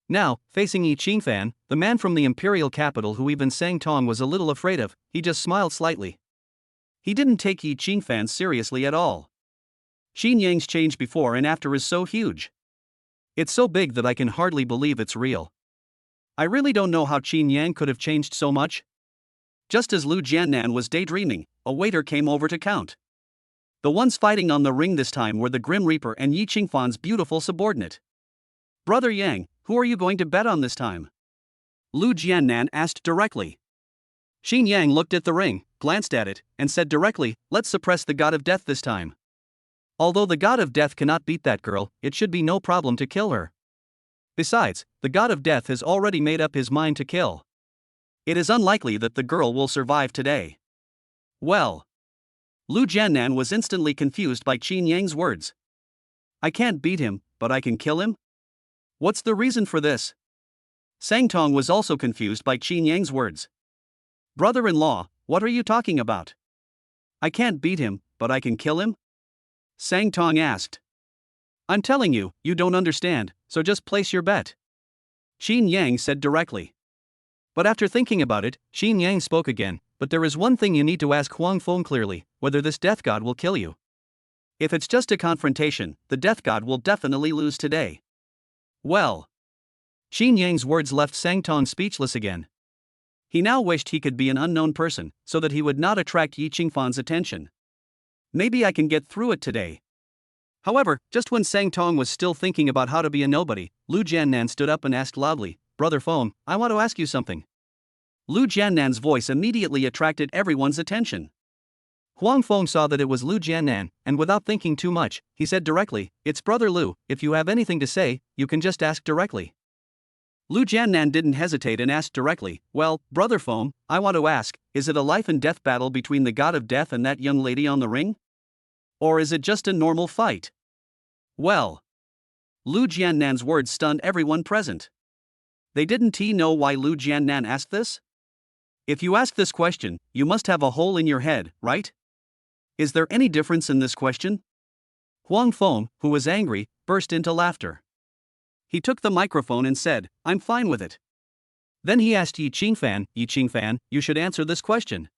Now, facing Yi Qingfan, the man from the imperial capital who even Sang Tong was a little afraid of, he just smiled slightly. He didn't take Yi Qingfan seriously at all. Chinyang's change before and after is so huge. It's so big that I can hardly believe it's real. I really don't know how Chinyang could have changed so much. Just as Lu Jianan was daydreaming, a waiter came over to count. The ones fighting on the ring this time were the Grim Reaper and Yi Qingfan's beautiful subordinate. "Brother Yang, who are you going to bet on this time?" Lu Jianan asked directly. Chinyang looked at the ring, glanced at it, and said directly, "Let's suppress the god of death this time. Although the god of death cannot beat that girl, it should be no problem to kill her. Besides, the god of death has already made up his mind to kill. It is unlikely that the girl will survive today." Well, Lu Jianan was instantly confused by Chinyang's words. "I can't beat him, but I can kill him? What's the reason for this?" Sang Tong was also confused by Chinyang's words. "Brother-in-law, what are you talking about? I can't beat him, but I can kill him?" Sang Tong asked. "I'm telling you, you don't understand, so just place your bet," Chinyang said directly. But after thinking about it, Chinyang spoke again. "But there is one thing you need to ask Huang Feng clearly, whether this death god will kill you. If it's just a confrontation, the death god will definitely lose today." Well, Chinyang's words left Sang Tong speechless again. He now wished he could be an unknown person, so that he would not attract Yi Qingfan's attention. Maybe I can get through it today. However, just when Sang Tong was still thinking about how to be a nobody, Lu Jianan stood up and asked loudly, "Brother Feng, I want to ask you something." Lu Jianan's voice immediately attracted everyone's attention. Huang Feng saw that it was Lu Jianan, and without thinking too much, he said directly, "It's Brother Lu, if you have anything to say, you can just ask directly." Lu Jianan didn't hesitate and asked directly, "Well, Brother Feng, I want to ask, is it a life and death battle between the god of death and that young lady on the ring? Or is it just a normal fight?" Well, Lu Jianan's words stunned everyone present. They didn't know why Lu Jianan asked this? If you ask this question, you must have a hole in your head, right? Is there any difference in this question? Huang Feng, who was angry, burst into laughter. He took the microphone and said, "I'm fine with it." Then he asked Yi Qingfan, "Yi Qingfan, you should answer this question.